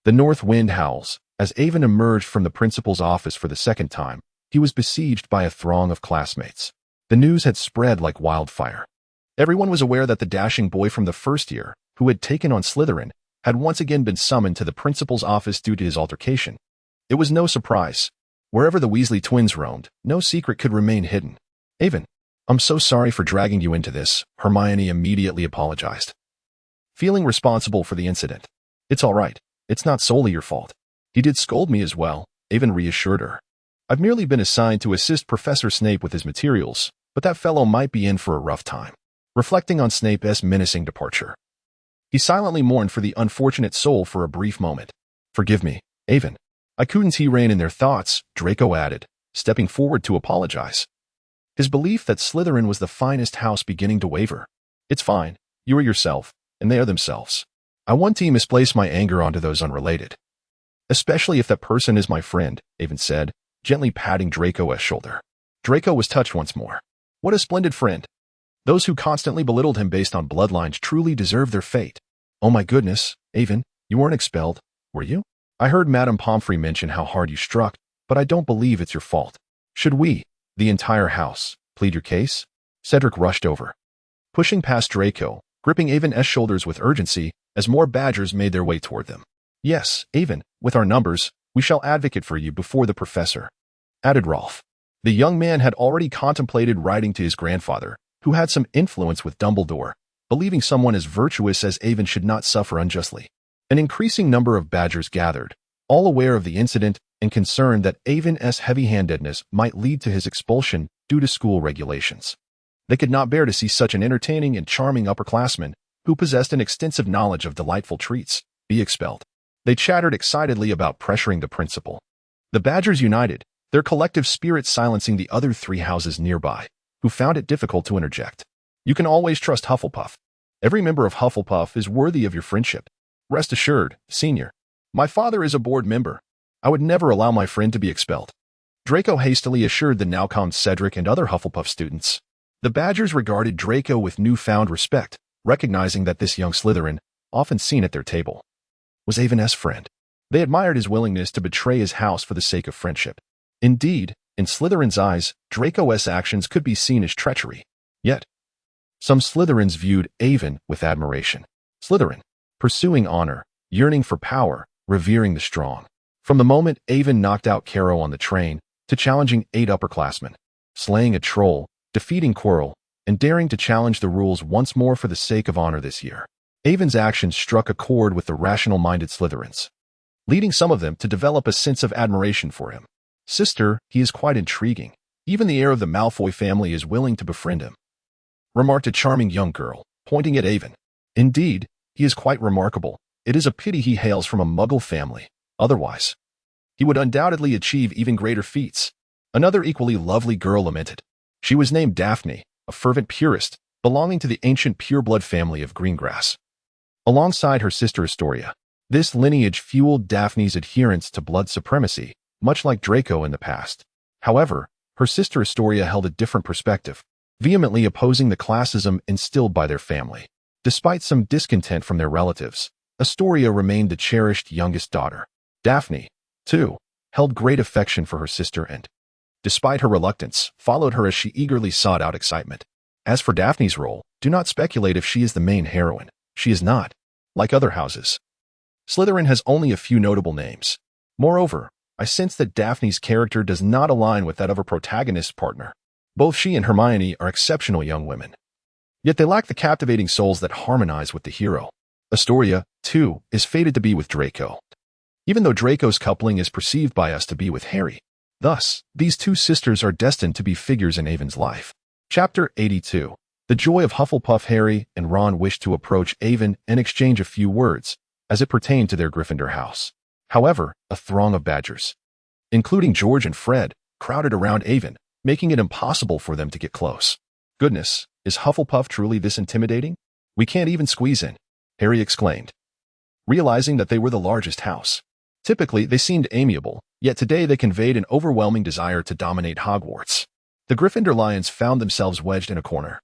The north wind howls. As Avon emerged from the principal's office for the second time, he was besieged by a throng of classmates. The news had spread like wildfire. Everyone was aware that the dashing boy from the first year, who had taken on Slytherin, had once again been summoned to the principal's office due to his altercation. It was no surprise. Wherever the Weasley twins roamed, no secret could remain hidden. Avon, I'm so sorry for dragging you into this, Hermione immediately apologized. Feeling responsible for the incident. It's all right. It's not solely your fault. He did scold me as well, Avon reassured her. I've merely been assigned to assist Professor Snape with his materials, but that fellow might be in for a rough time. Reflecting on Snape's menacing departure, he silently mourned for the unfortunate soul for a brief moment. Forgive me, Avon. I couldn't rein in their thoughts, Draco added, stepping forward to apologize. His belief that Slytherin was the finest house beginning to waver. It's fine. You are yourself, and they are themselves. I want to misplace my anger onto those unrelated. Especially if that person is my friend, Avon said, gently patting Draco's shoulder. Draco was touched once more. What a splendid friend. Those who constantly belittled him based on bloodlines truly deserve their fate. Oh my goodness, Avon, you weren't expelled, were you? I heard Madame Pomfrey mention how hard you struck, but I don't believe it's your fault. Should we, the entire house, plead your case? Cedric rushed over, pushing past Draco, gripping Avon's shoulders with urgency as more badgers made their way toward them. Yes, Avon, with our numbers, we shall advocate for you before the professor, added Rolf. The young man had already contemplated writing to his grandfather, who had some influence with Dumbledore, believing someone as virtuous as Avon should not suffer unjustly. An increasing number of badgers gathered, all aware of the incident and concerned that Avon's heavy-handedness might lead to his expulsion due to school regulations. They could not bear to see such an entertaining and charming upperclassman, who possessed an extensive knowledge of delightful treats, be expelled. They chattered excitedly about pressuring the principal. The badgers united, their collective spirits silencing the other three houses nearby, who found it difficult to interject. You can always trust Hufflepuff. Every member of Hufflepuff is worthy of your friendship. Rest assured, Senior. My father is a board member. I would never allow my friend to be expelled. Draco hastily assured the now calmed Cedric and other Hufflepuff students. The badgers regarded Draco with newfound respect, recognizing that this young Slytherin, often seen at their table, was Avon's friend. They admired his willingness to betray his house for the sake of friendship. Indeed, in Slytherin's eyes, Draco's actions could be seen as treachery. Yet, some Slytherins viewed Avon with admiration. Slytherin, pursuing honor, yearning for power, revering the strong. From the moment Avon knocked out Caro on the train, to challenging 8 upperclassmen, slaying a troll, defeating Quirrell, and daring to challenge the rules once more for the sake of honor this year. Avon's actions struck a chord with the rational-minded Slytherins, leading some of them to develop a sense of admiration for him. Sister, he is quite intriguing. Even the heir of the Malfoy family is willing to befriend him, remarked a charming young girl, pointing at Avon. Indeed, he is quite remarkable. It is a pity he hails from a Muggle family. Otherwise, he would undoubtedly achieve even greater feats. Another equally lovely girl lamented. She was named Daphne, a fervent purist, belonging to the ancient pureblood family of Greengrass. Alongside her sister Astoria, this lineage fueled Daphne's adherence to blood supremacy, much like Draco in the past. However, Her sister Astoria held a different perspective, vehemently opposing the classism instilled by their family. Despite some discontent from their relatives, Astoria remained the cherished youngest daughter. Daphne, too, held great affection for her sister and, despite her reluctance, followed her as she eagerly sought out excitement. As for Daphne's role, do not speculate if she is the main heroine. She is not. Like other houses, Slytherin has only a few notable names. Moreover, I sense that Daphne's character does not align with that of her protagonist partner. Both she and Hermione are exceptional young women. Yet they lack the captivating souls that harmonize with the hero. Astoria, too, is fated to be with Draco, even though Draco's coupling is perceived by us to be with Harry. Thus, these two sisters are destined to be figures in Avon's life. Chapter 82. The joy of Hufflepuff. Harry and Ron wish to approach Avon and exchange a few words, as it pertained to their Gryffindor house. However, a throng of badgers, including George and Fred, crowded around Avon, making it impossible for them to get close. Goodness, is Hufflepuff truly this intimidating? We can't even squeeze in, Harry exclaimed, realizing that they were the largest house. Typically, they seemed amiable, yet today they conveyed an overwhelming desire to dominate Hogwarts. The Gryffindor Lions found themselves wedged in a corner,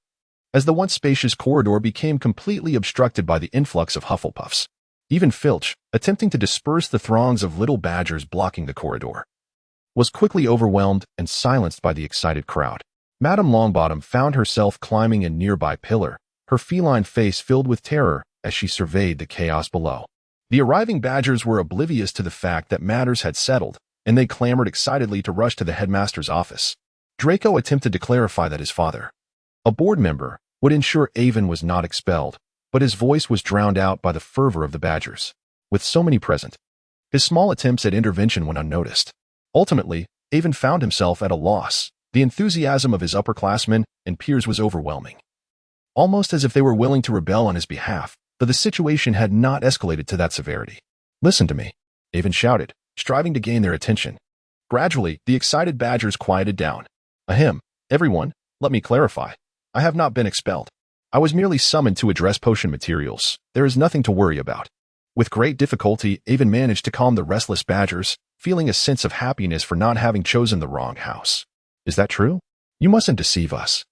as the once spacious corridor became completely obstructed by the influx of Hufflepuffs. Even Filch, attempting to disperse the throngs of little badgers blocking the corridor, was quickly overwhelmed and silenced by the excited crowd. Madame Longbottom found herself climbing a nearby pillar, her feline face filled with terror as she surveyed the chaos below. The arriving badgers were oblivious to the fact that matters had settled, and they clamored excitedly to rush to the headmaster's office. Draco attempted to clarify that his father, a board member, would ensure Avon was not expelled, but his voice was drowned out by the fervor of the badgers. With so many present, his small attempts at intervention went unnoticed. Ultimately, Avon found himself at a loss. The enthusiasm of his upperclassmen and peers was overwhelming, almost as if they were willing to rebel on his behalf, but the situation had not escalated to that severity. "Listen to me," Avon shouted, striving to gain their attention. Gradually, the excited badgers quieted down. "Ahem, everyone, let me clarify. I have not been expelled. I was merely summoned to address potion materials. There is nothing to worry about." With great difficulty, Avon managed to calm the restless badgers, feeling a sense of happiness for not having chosen the wrong house. "Is that true? You mustn't deceive us.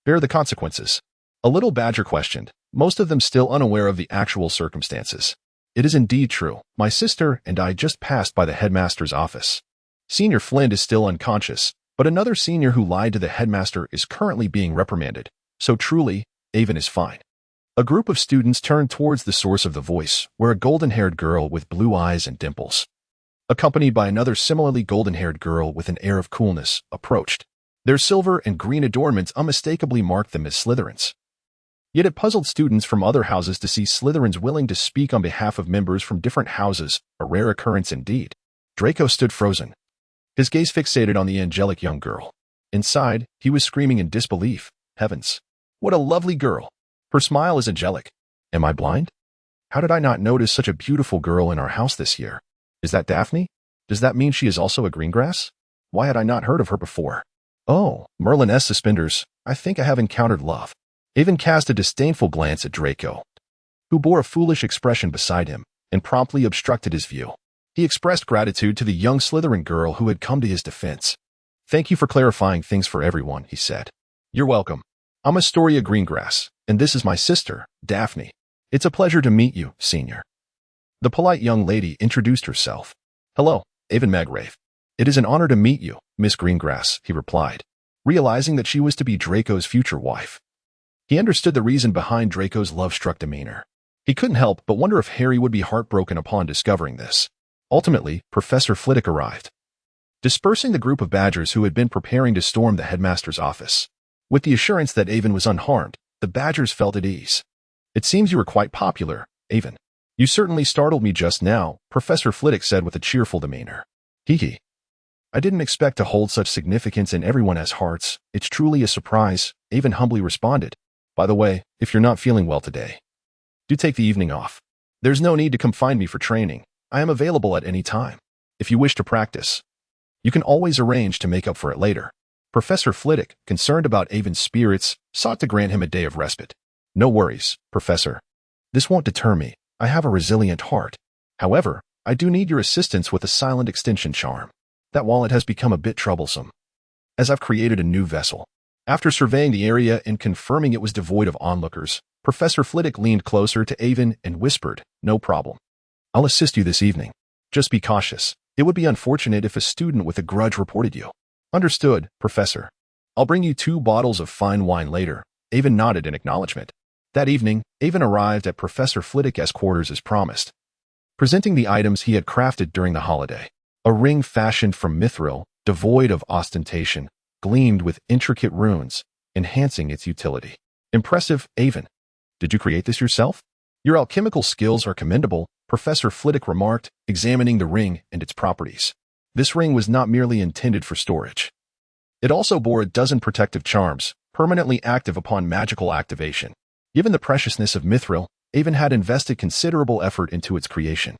Bear the consequences." A little badger questioned, most of them still unaware of the actual circumstances. "It is indeed true. My sister and I just passed by the headmaster's office. Senior Flint is still unconscious, but another senior who lied to the headmaster is currently being reprimanded. So truly, Avon is fine." A group of students turned towards the source of the voice, where a golden-haired girl with blue eyes and dimples, accompanied by another similarly golden-haired girl with an air of coolness, approached. Their silver and green adornments unmistakably marked them as Slytherins. Yet it puzzled students from other houses to see Slytherins willing to speak on behalf of members from different houses, a rare occurrence indeed. Draco stood frozen, his gaze fixated on the angelic young girl. Inside, he was screaming in disbelief. Heavens, what a lovely girl! Her smile is angelic. Am I blind? How did I not notice such a beautiful girl in our house this year? Is that Daphne? Does that mean she is also a Greengrass? Why had I not heard of her before? Oh, Merlin S. Suspenders, I think I have encountered love. Avon cast a disdainful glance at Draco, who bore a foolish expression beside him, and promptly obstructed his view. He expressed gratitude to the young Slytherin girl who had come to his defense. "Thank you for clarifying things for everyone," he said. "You're welcome. I'm Astoria Greengrass, and this is my sister, Daphne. It's a pleasure to meet you, Senior." The polite young lady introduced herself. "Hello, Avon Magrave. It is an honor to meet you, Miss Greengrass," he replied, realizing that she was to be Draco's future wife. He understood the reason behind Draco's love-struck demeanor. He couldn't help but wonder if Harry would be heartbroken upon discovering this. Ultimately, Professor Flitwick arrived, dispersing the group of badgers who had been preparing to storm the headmaster's office. With the assurance that Avon was unharmed, the badgers felt at ease. "It seems you were quite popular, Avon. You certainly startled me just now," Professor Flitwick said with a cheerful demeanor. "Hee. I didn't expect to hold such significance in everyone else's hearts. It's truly a surprise," Avon humbly responded. "By the way, if you're not feeling well today, do take the evening off. There's no need to come find me for training. I am available at any time. If you wish to practice, you can always arrange to make up for it later." Professor Flitwick, concerned about Avon's spirits, sought to grant him a day of respite. "No worries, Professor. This won't deter me. I have a resilient heart. However, I do need your assistance with a silent extension charm. That wallet has become a bit troublesome." as I've created a new vessel. After surveying the area and confirming it was devoid of onlookers, Professor Flitwick leaned closer to Avon and whispered, "No problem. I'll assist you this evening. Just be cautious. It would be unfortunate if a student with a grudge reported you." "Understood, Professor. I'll bring you 2 bottles of fine wine later." Avon nodded in acknowledgement. That evening, Avon arrived at Professor Flitwick's quarters as promised, presenting the items he had crafted during the holiday. A ring fashioned from mithril, devoid of ostentation, gleamed with intricate runes, enhancing its utility. "Impressive, Avon. Did you create this yourself?" "Your alchemical skills are commendable," Professor Flitwick remarked, examining the ring and its properties. This ring was not merely intended for storage. It also bore a dozen protective charms, permanently active upon magical activation. Given the preciousness of mithril, Avon had invested considerable effort into its creation.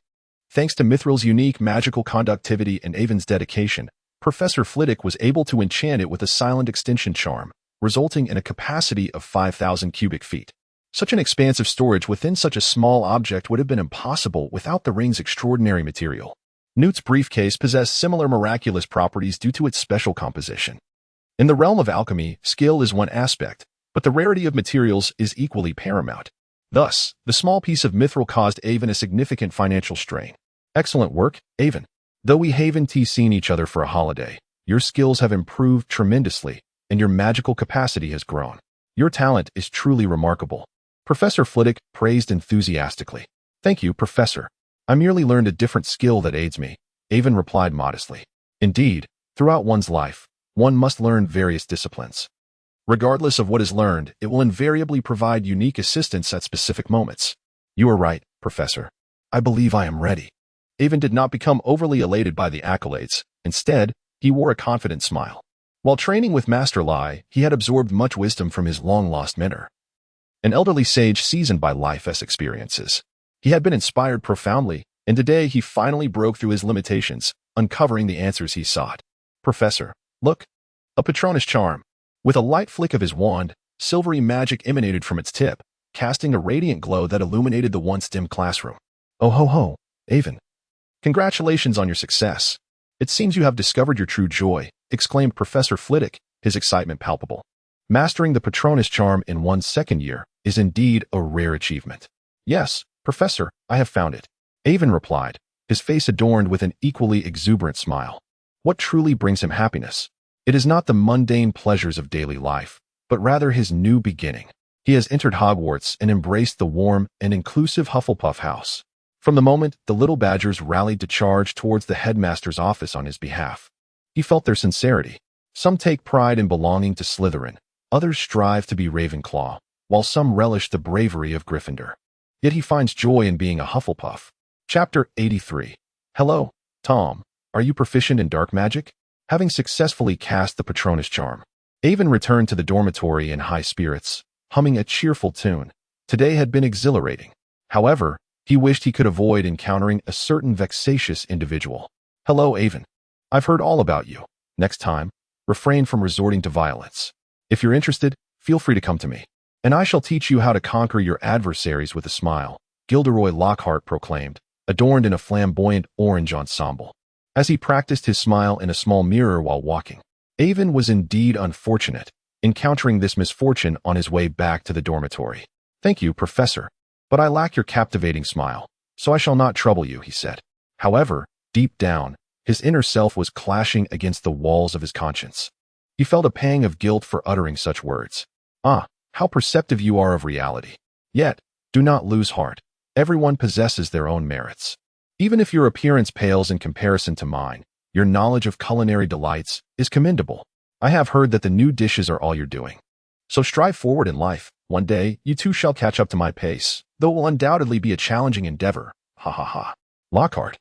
Thanks to mithril's unique magical conductivity and Avon's dedication, Professor Flitwick was able to enchant it with a silent extension charm, resulting in a capacity of 5,000 cubic feet. Such an expansive storage within such a small object would have been impossible without the ring's extraordinary material. Newt's briefcase possessed similar miraculous properties due to its special composition. In the realm of alchemy, skill is one aspect, but the rarity of materials is equally paramount. Thus, the small piece of mithril caused Avon a significant financial strain. "Excellent work, Avon. Though we haven't seen each other for a holiday, your skills have improved tremendously, and your magical capacity has grown. Your talent is truly remarkable," Professor Flitwick praised enthusiastically. "Thank you, Professor. I merely learned a different skill that aids me," Avon replied modestly. "Indeed, throughout one's life, one must learn various disciplines. Regardless of what is learned, it will invariably provide unique assistance at specific moments." "You are right, Professor. I believe I am ready." Avon did not become overly elated by the accolades. Instead, he wore a confident smile. While training with Master Lai, he had absorbed much wisdom from his long-lost mentor, an elderly sage seasoned by life's experiences. He had been inspired profoundly, and today he finally broke through his limitations, uncovering the answers he sought. "Professor, look. A Patronus charm." With a light flick of his wand, silvery magic emanated from its tip, casting a radiant glow that illuminated the once dim classroom. "Oh ho ho, Avon. Congratulations on your success. It seems you have discovered your true joy," exclaimed Professor Flitwick, his excitement palpable. "Mastering the Patronus charm in one's second year is indeed a rare achievement." "Yes, Professor, I have found it," Avon replied, his face adorned with an equally exuberant smile. What truly brings him happiness? It is not the mundane pleasures of daily life, but rather his new beginning. He has entered Hogwarts and embraced the warm and inclusive Hufflepuff House. From the moment the little badgers rallied to charge towards the headmaster's office on his behalf, he felt their sincerity. Some take pride in belonging to Slytherin, others strive to be Ravenclaw, while some relish the bravery of Gryffindor. Yet he finds joy in being a Hufflepuff. Chapter 83. Hello, Tom. Are you proficient in dark magic? Having successfully cast the Patronus charm, Avon returned to the dormitory in high spirits, humming a cheerful tune. Today had been exhilarating. However, he wished he could avoid encountering a certain vexatious individual. "Hello, Avon. I've heard all about you. Next time, refrain from resorting to violence. If you're interested, feel free to come to me, and I shall teach you how to conquer your adversaries with a smile," Gilderoy Lockhart proclaimed, adorned in a flamboyant orange ensemble, as he practiced his smile in a small mirror while walking. Avon was indeed unfortunate, encountering this misfortune on his way back to the dormitory. "Thank you, Professor, but I lack your captivating smile, so I shall not trouble you," he said. However, deep down, his inner self was clashing against the walls of his conscience. He felt a pang of guilt for uttering such words. "Ah, how perceptive you are of reality. Yet, do not lose heart. Everyone possesses their own merits. Even if your appearance pales in comparison to mine, your knowledge of culinary delights is commendable. I have heard that the new dishes are all you're doing. So strive forward in life. One day, you too shall catch up to my pace, though it will undoubtedly be a challenging endeavor. Ha ha ha." Lockhart,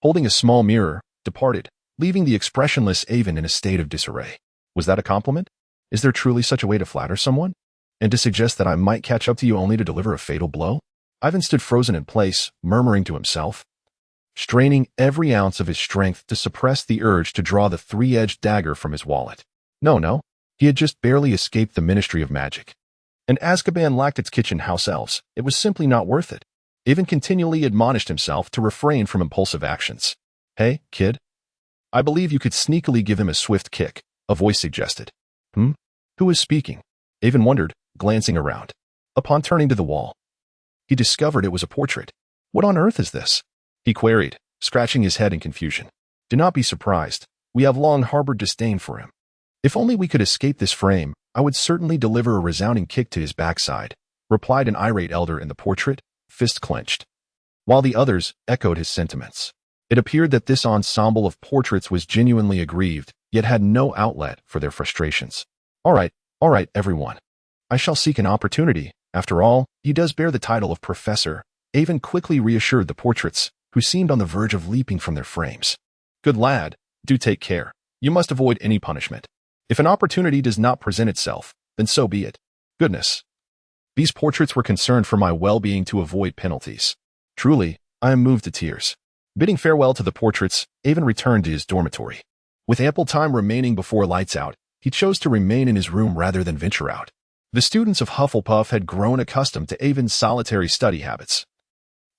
holding a small mirror, departed, leaving the expressionless Avon in a state of disarray. Was that a compliment? Is there truly such a way to flatter someone? And to suggest that I might catch up to you only to deliver a fatal blow? Ivan stood frozen in place, murmuring to himself, straining every ounce of his strength to suppress the urge to draw the three-edged dagger from his wallet. No, he had just barely escaped the Ministry of Magic. And Azkaban lacked its kitchen house elves. It was simply not worth it. Ivan continually admonished himself to refrain from impulsive actions. "Hey, kid. I believe you could sneakily give him a swift kick," A voice suggested. Who is speaking? Avon wondered, glancing around. Upon turning to the wall, he discovered it was a portrait. What on earth is this? He queried, scratching his head in confusion. Do not be surprised. We have long harbored disdain for him. If only we could escape this frame, I would certainly deliver a resounding kick to his backside, replied an irate elder in the portrait, fist clenched. While the others echoed his sentiments. It appeared that this ensemble of portraits was genuinely aggrieved, yet had no outlet for their frustrations. All right, everyone. I shall seek an opportunity. After all, he does bear the title of professor. Avon quickly reassured the portraits, who seemed on the verge of leaping from their frames. Good lad, do take care. You must avoid any punishment. If an opportunity does not present itself, then so be it. Goodness. These portraits were concerned for my well-being to avoid penalties. Truly, I am moved to tears. Bidding farewell to the portraits, Avon returned to his dormitory. With ample time remaining before lights out, he chose to remain in his room rather than venture out. The students of Hufflepuff had grown accustomed to Avon's solitary study habits.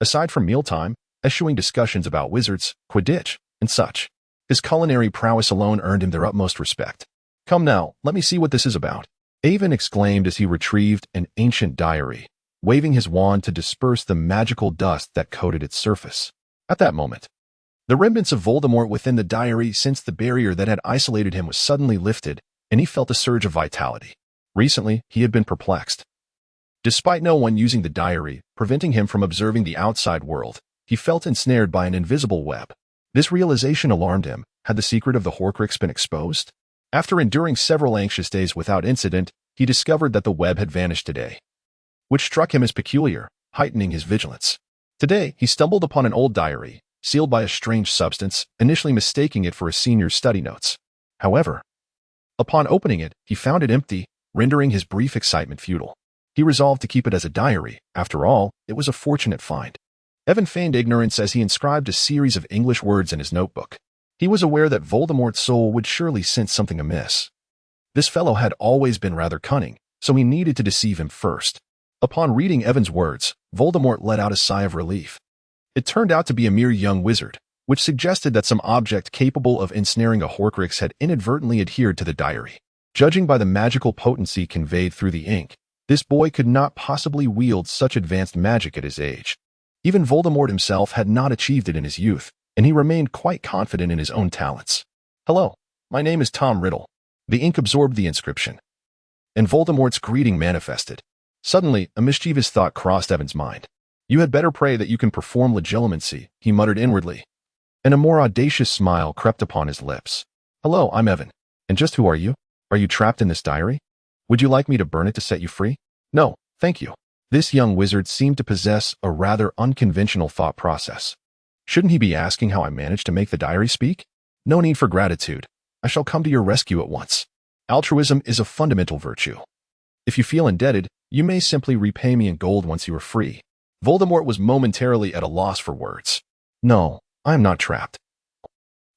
Aside from mealtime, eschewing discussions about wizards, Quidditch, and such, his culinary prowess alone earned him their utmost respect. Come now, let me see what this is about, Avon exclaimed as he retrieved an ancient diary, waving his wand to disperse the magical dust that coated its surface. At that moment, the remnants of Voldemort within the diary since the barrier that had isolated him was suddenly lifted, and he felt a surge of vitality. Recently, he had been perplexed. Despite no one using the diary, preventing him from observing the outside world, he felt ensnared by an invisible web. This realization alarmed him. Had the secret of the Horcrux been exposed? After enduring several anxious days without incident, he discovered that the web had vanished today, which struck him as peculiar, heightening his vigilance. Today, he stumbled upon an old diary, sealed by a strange substance, initially mistaking it for a senior's study notes. However, upon opening it, he found it empty, rendering his brief excitement futile. He resolved to keep it as a diary. After all, it was a fortunate find. Avon feigned ignorance as he inscribed a series of English words in his notebook. He was aware that Voldemort's soul would surely sense something amiss. This fellow had always been rather cunning, so he needed to deceive him first. Upon reading Avon's words, Voldemort let out a sigh of relief. It turned out to be a mere young wizard, which suggested that some object capable of ensnaring a Horcrux had inadvertently adhered to the diary. Judging by the magical potency conveyed through the ink, this boy could not possibly wield such advanced magic at his age. Even Voldemort himself had not achieved it in his youth, and he remained quite confident in his own talents. Hello, my name is Tom Riddle. The ink absorbed the inscription, and Voldemort's greeting manifested. Suddenly, a mischievous thought crossed Avon's mind. You had better pray that you can perform legilimency, he muttered inwardly, and a more audacious smile crept upon his lips. Hello, I'm Avon. And just who are you? Are you trapped in this diary? Would you like me to burn it to set you free? No, thank you. This young wizard seemed to possess a rather unconventional thought process. Shouldn't he be asking how I managed to make the diary speak? No need for gratitude. I shall come to your rescue at once. Altruism is a fundamental virtue. If you feel indebted, you may simply repay me in gold once you are free. Voldemort was momentarily at a loss for words. No, I am not trapped.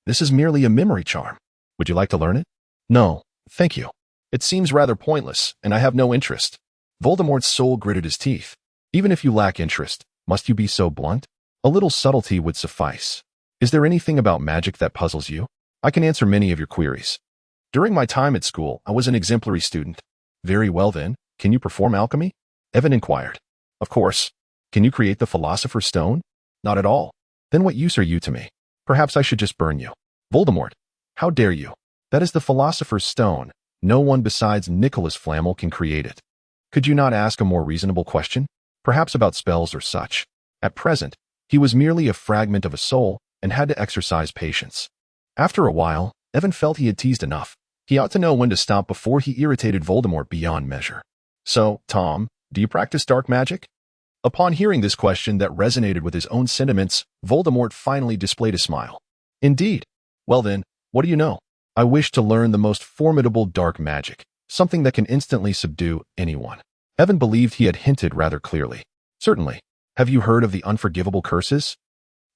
This is merely a memory charm. Would you like to learn it? No, thank you. It seems rather pointless, and I have no interest. Voldemort's soul gritted his teeth. Even if you lack interest, must you be so blunt? A little subtlety would suffice. Is there anything about magic that puzzles you? I can answer many of your queries. During my time at school, I was an exemplary student. Very well then, can you perform alchemy? Avon inquired. Of course. Can you create the philosopher's stone? Not at all. Then what use are you to me? Perhaps I should just burn you. Voldemort, how dare you? That is the philosopher's stone. No one besides Nicholas Flamel can create it. Could you not ask a more reasonable question? Perhaps about spells or such. At present, he was merely a fragment of a soul and had to exercise patience. After a while, Avon felt he had teased enough. He ought to know when to stop before he irritated Voldemort beyond measure. So, Tom, do you practice dark magic? Upon hearing this question that resonated with his own sentiments, Voldemort finally displayed a smile. Indeed. Well then, what do you know? I wish to learn the most formidable dark magic, something that can instantly subdue anyone. Avon believed he had hinted rather clearly. Certainly. Have you heard of the unforgivable curses?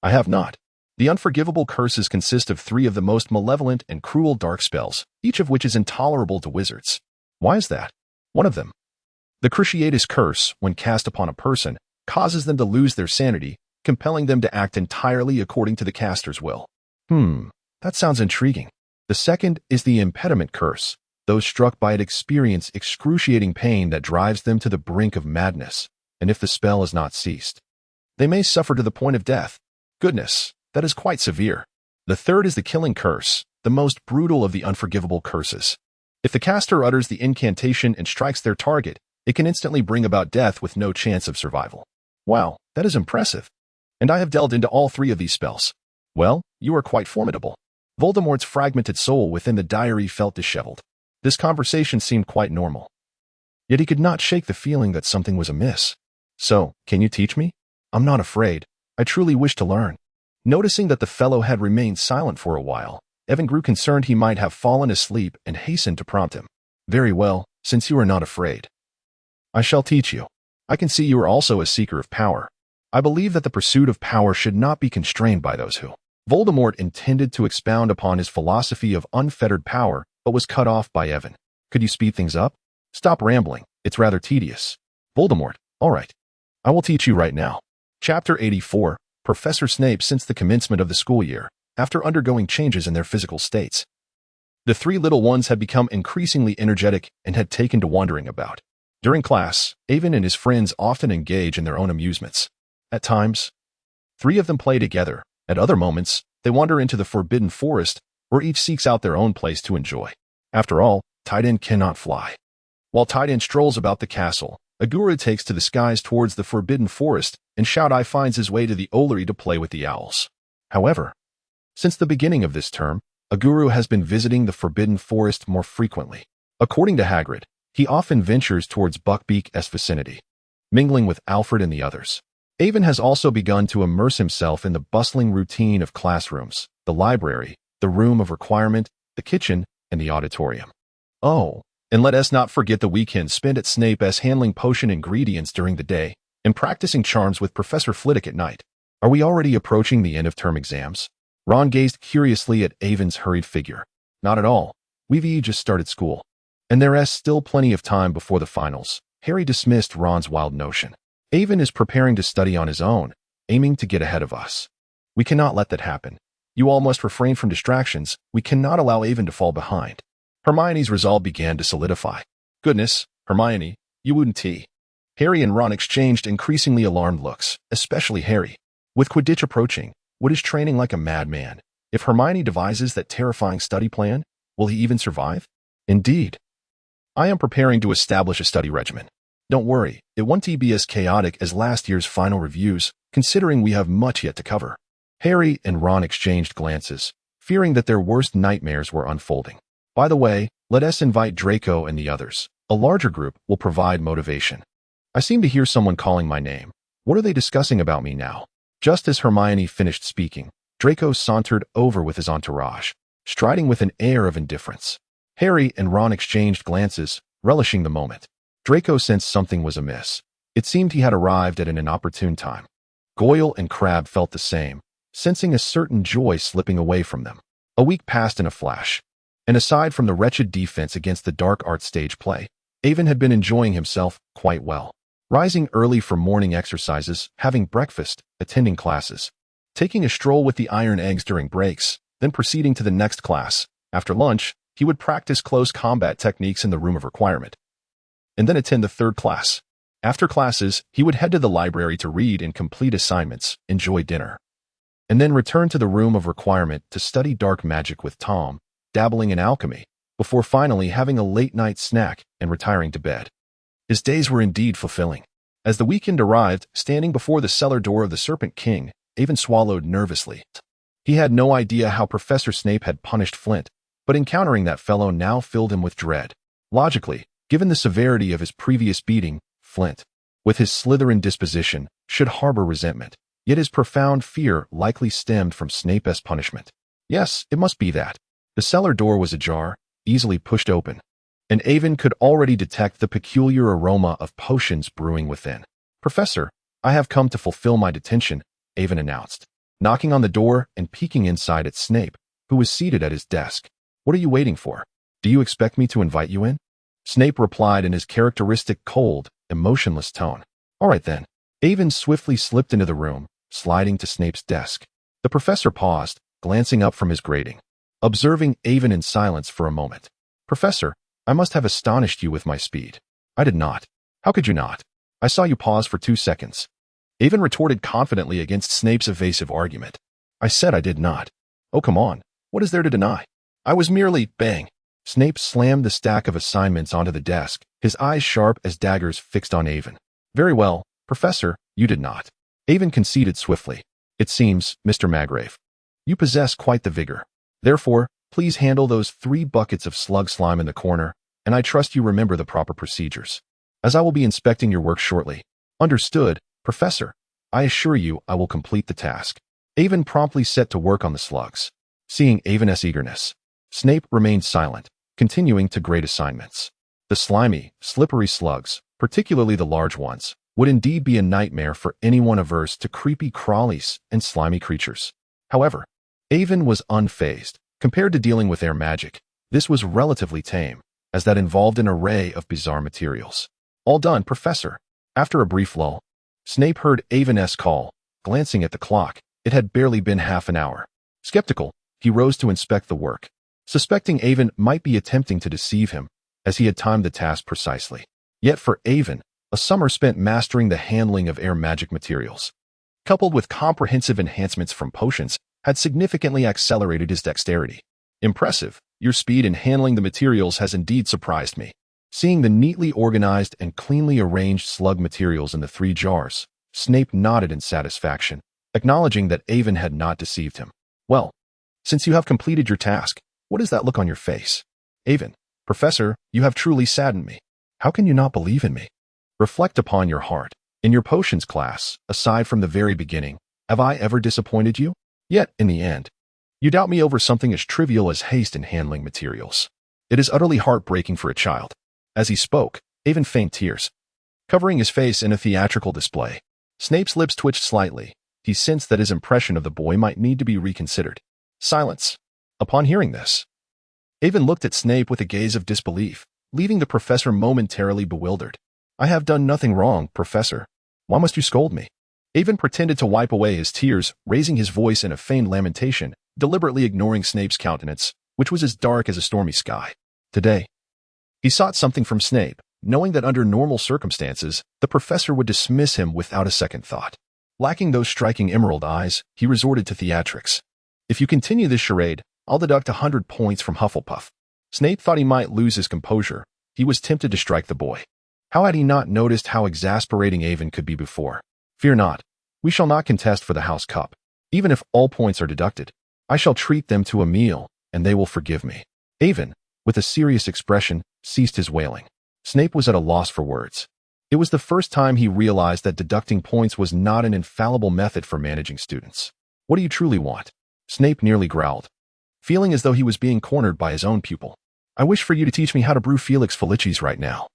I have not. The unforgivable curses consist of 3 of the most malevolent and cruel dark spells, each of which is intolerable to wizards. Why is that? One of them, the Cruciatus Curse, when cast upon a person, causes them to lose their sanity, compelling them to act entirely according to the caster's will. That sounds intriguing. The second is the impediment curse. Those struck by it experience excruciating pain that drives them to the brink of madness, and if the spell is not ceased, they may suffer to the point of death. Goodness, that is quite severe. The third is the killing curse, the most brutal of the unforgivable curses. If the caster utters the incantation and strikes their target, it can instantly bring about death with no chance of survival. Wow, that is impressive. And I have delved into all three of these spells. Well, you are quite formidable. Voldemort's fragmented soul within the diary felt disheveled. This conversation seemed quite normal. Yet he could not shake the feeling that something was amiss. So, can you teach me? I'm not afraid. I truly wish to learn. Noticing that the fellow had remained silent for a while, Evan grew concerned he might have fallen asleep and hastened to prompt him. Very well, since you are not afraid. I shall teach you. I can see you are also a seeker of power. I believe that the pursuit of power should not be constrained by those who. Voldemort intended to expound upon his philosophy of unfettered power, but was cut off by Evan. Could you speed things up? Stop rambling. It's rather tedious. Voldemort, all right. I will teach you right now. Chapter 84, Professor Snape since the commencement of the school year, after undergoing changes in their physical states. The three little ones had become increasingly energetic and had taken to wandering about. During class, Avon and his friends often engage in their own amusements. At times, three of them play together. At other moments, they wander into the Forbidden Forest, where each seeks out their own place to enjoy. After all, Diagon cannot fly. While Diagon strolls about the castle, Aguru takes to the skies towards the Forbidden Forest, and Shout-Eye finds his way to the Ollery to play with the owls. However, since the beginning of this term, Aguru has been visiting the Forbidden Forest more frequently. According to Hagrid, he often ventures towards Buckbeak's vicinity, mingling with Alfred and the others. Avon has also begun to immerse himself in the bustling routine of classrooms, the library, the room of requirement, the kitchen, and the auditorium. Oh, and let us not forget the weekend spent at Snape's handling potion ingredients during the day and practicing charms with Professor Flitwick at night. Are we already approaching the end of term exams? Ron gazed curiously at Avon's hurried figure. Not at all. We've just started school. And there is still plenty of time before the finals. Harry dismissed Ron's wild notion. Avon is preparing to study on his own, aiming to get ahead of us. We cannot let that happen. You all must refrain from distractions. We cannot allow Avon to fall behind. Hermione's resolve began to solidify. Goodness, Hermione, you wouldn't tea. Harry and Ron exchanged increasingly alarmed looks, especially Harry. With Quidditch approaching, Wood is training like a madman. If Hermione devises that terrifying study plan, will he even survive? Indeed. I am preparing to establish a study regimen. Don't worry, it won't be as chaotic as last year's final reviews, considering we have much yet to cover. Harry and Ron exchanged glances, fearing that their worst nightmares were unfolding. By the way, let us invite Draco and the others. A larger group will provide motivation. I seem to hear someone calling my name. What are they discussing about me now? Just as Hermione finished speaking, Draco sauntered over with his entourage, striding with an air of indifference. Harry and Ron exchanged glances, relishing the moment. Draco sensed something was amiss. It seemed he had arrived at an inopportune time. Goyle and Crabbe felt the same, sensing a certain joy slipping away from them. A week passed in a flash. And aside from the wretched defense against the dark art stage play, Avon had been enjoying himself quite well. Rising early for morning exercises, having breakfast, attending classes, taking a stroll with the iron eggs during breaks, then proceeding to the next class. After lunch, he would practice close combat techniques in the room of requirement, and then attend the third class. After classes, he would head to the library to read and complete assignments, enjoy dinner, and then return to the room of requirement to study dark magic with Tom, dabbling in alchemy, before finally having a late-night snack and retiring to bed. His days were indeed fulfilling. As the weekend arrived, standing before the cellar door of the Serpent King, Avon swallowed nervously. He had no idea how Professor Snape had punished Flint, but encountering that fellow now filled him with dread. Logically, given the severity of his previous beating, Flint, with his Slytherin disposition, should harbor resentment. Yet his profound fear likely stemmed from Snape's punishment. Yes, it must be that. The cellar door was ajar, easily pushed open, and Avon could already detect the peculiar aroma of potions brewing within. "Professor, I have come to fulfill my detention," Avon announced, knocking on the door and peeking inside at Snape, who was seated at his desk. "What are you waiting for? Do you expect me to invite you in?" Snape replied in his characteristic cold, emotionless tone. "All right then." Avon swiftly slipped into the room, sliding to Snape's desk. The professor paused, glancing up from his grating. observing Avon in silence for a moment. Professor, I must have astonished you with my speed. I did not. How could you not? I saw you pause for 2 seconds. Avon retorted confidently against Snape's evasive argument. I said I did not. Oh, come on. What is there to deny? I was merely, bang. Snape slammed the stack of assignments onto the desk, his eyes sharp as daggers fixed on Avon. Very well, Professor, you did not. Avon conceded swiftly. It seems, Mr. Magrave, you possess quite the vigor. Therefore, please handle those 3 buckets of slug slime in the corner, and I trust you remember the proper procedures, as I will be inspecting your work shortly. Understood, Professor. I assure you I will complete the task. Avon promptly set to work on the slugs. Seeing Avon's eagerness, Snape remained silent, continuing to grade assignments. The slimy, slippery slugs, particularly the large ones, would indeed be a nightmare for anyone averse to creepy crawlies and slimy creatures. However, Avon was unfazed. Compared to dealing with air magic, this was relatively tame, as that involved an array of bizarre materials. All done, Professor. After a brief lull, Snape heard Avon's call. Glancing at the clock, it had barely been half an hour. Skeptical, he rose to inspect the work, suspecting Avon might be attempting to deceive him, as he had timed the task precisely. Yet for Avon, a summer spent mastering the handling of air magic materials, coupled with comprehensive enhancements from potions, had significantly accelerated his dexterity. Impressive, your speed in handling the materials has indeed surprised me. Seeing the neatly organized and cleanly arranged slug materials in the 3 jars, Snape nodded in satisfaction, acknowledging that Avon had not deceived him. Well, since you have completed your task, what is that look on your face? Avon, Professor, you have truly saddened me. How can you not believe in me? Reflect upon your heart. In your potions class, aside from the very beginning, have I ever disappointed you? Yet, in the end, you doubt me over something as trivial as haste in handling materials. It is utterly heartbreaking for a child. As he spoke, Avon feigned tears, covering his face in a theatrical display. Snape's lips twitched slightly. He sensed that his impression of the boy might need to be reconsidered. Silence. Upon hearing this, Avon looked at Snape with a gaze of disbelief, leaving the professor momentarily bewildered. I have done nothing wrong, Professor. Why must you scold me? Avon pretended to wipe away his tears, raising his voice in a feigned lamentation, deliberately ignoring Snape's countenance, which was as dark as a stormy sky. Today, he sought something from Snape, knowing that under normal circumstances, the professor would dismiss him without a second thought. Lacking those striking emerald eyes, he resorted to theatrics. If you continue this charade, I'll deduct 100 points from Hufflepuff. Snape thought he might lose his composure. He was tempted to strike the boy. How had he not noticed how exasperating Avon could be before? Fear not. We shall not contest for the house cup. Even if all points are deducted, I shall treat them to a meal, and they will forgive me. Avon, with a serious expression, ceased his wailing. Snape was at a loss for words. It was the first time he realized that deducting points was not an infallible method for managing students. What do you truly want? Snape nearly growled, feeling as though he was being cornered by his own pupil. I wish for you to teach me how to brew Felix Felicis right now.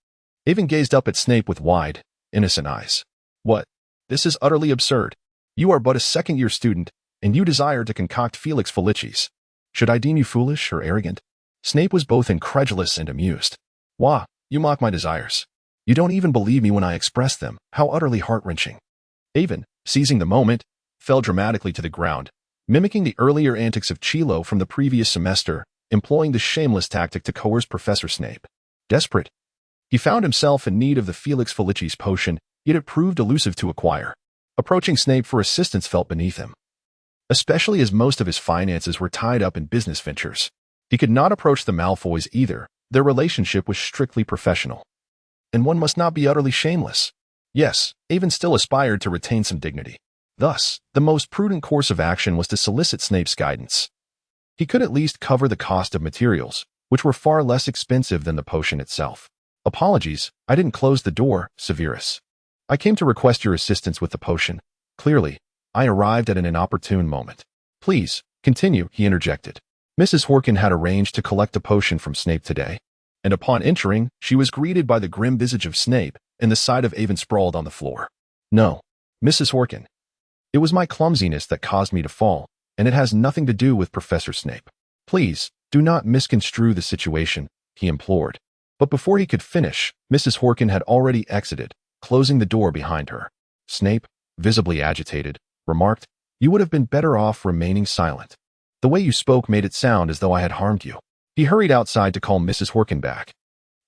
Avon gazed up at Snape with wide, innocent eyes. What? This is utterly absurd. You are but a second-year student, and you desire to concoct Felix Felicis. Should I deem you foolish or arrogant? Snape was both incredulous and amused. Wah, you mock my desires. You don't even believe me when I express them. How utterly heart-wrenching. Avon, seizing the moment, fell dramatically to the ground, mimicking the earlier antics of Chilo from the previous semester, employing the shameless tactic to coerce Professor Snape. Desperate, he found himself in need of the Felix Felicis potion, yet it proved elusive to acquire. Approaching Snape for assistance felt beneath him, especially as most of his finances were tied up in business ventures. He could not approach the Malfoys either. Their relationship was strictly professional. And one must not be utterly shameless. Yes, Avon still aspired to retain some dignity. Thus, the most prudent course of action was to solicit Snape's guidance. He could at least cover the cost of materials, which were far less expensive than the potion itself. Apologies, I didn't close the door, Severus. I came to request your assistance with the potion. Clearly, I arrived at an inopportune moment. Please, continue, he interjected. Mrs. Horkin had arranged to collect a potion from Snape today, and upon entering, she was greeted by the grim visage of Snape and the sight of Avon sprawled on the floor. No, Mrs. Horkin. It was my clumsiness that caused me to fall, and it has nothing to do with Professor Snape. Please, do not misconstrue the situation, he implored. But before he could finish, Mrs. Horkin had already exited, closing the door behind her. Snape, visibly agitated, remarked, You would have been better off remaining silent. The way you spoke made it sound as though I had harmed you. He hurried outside to call Mrs. Horkin back,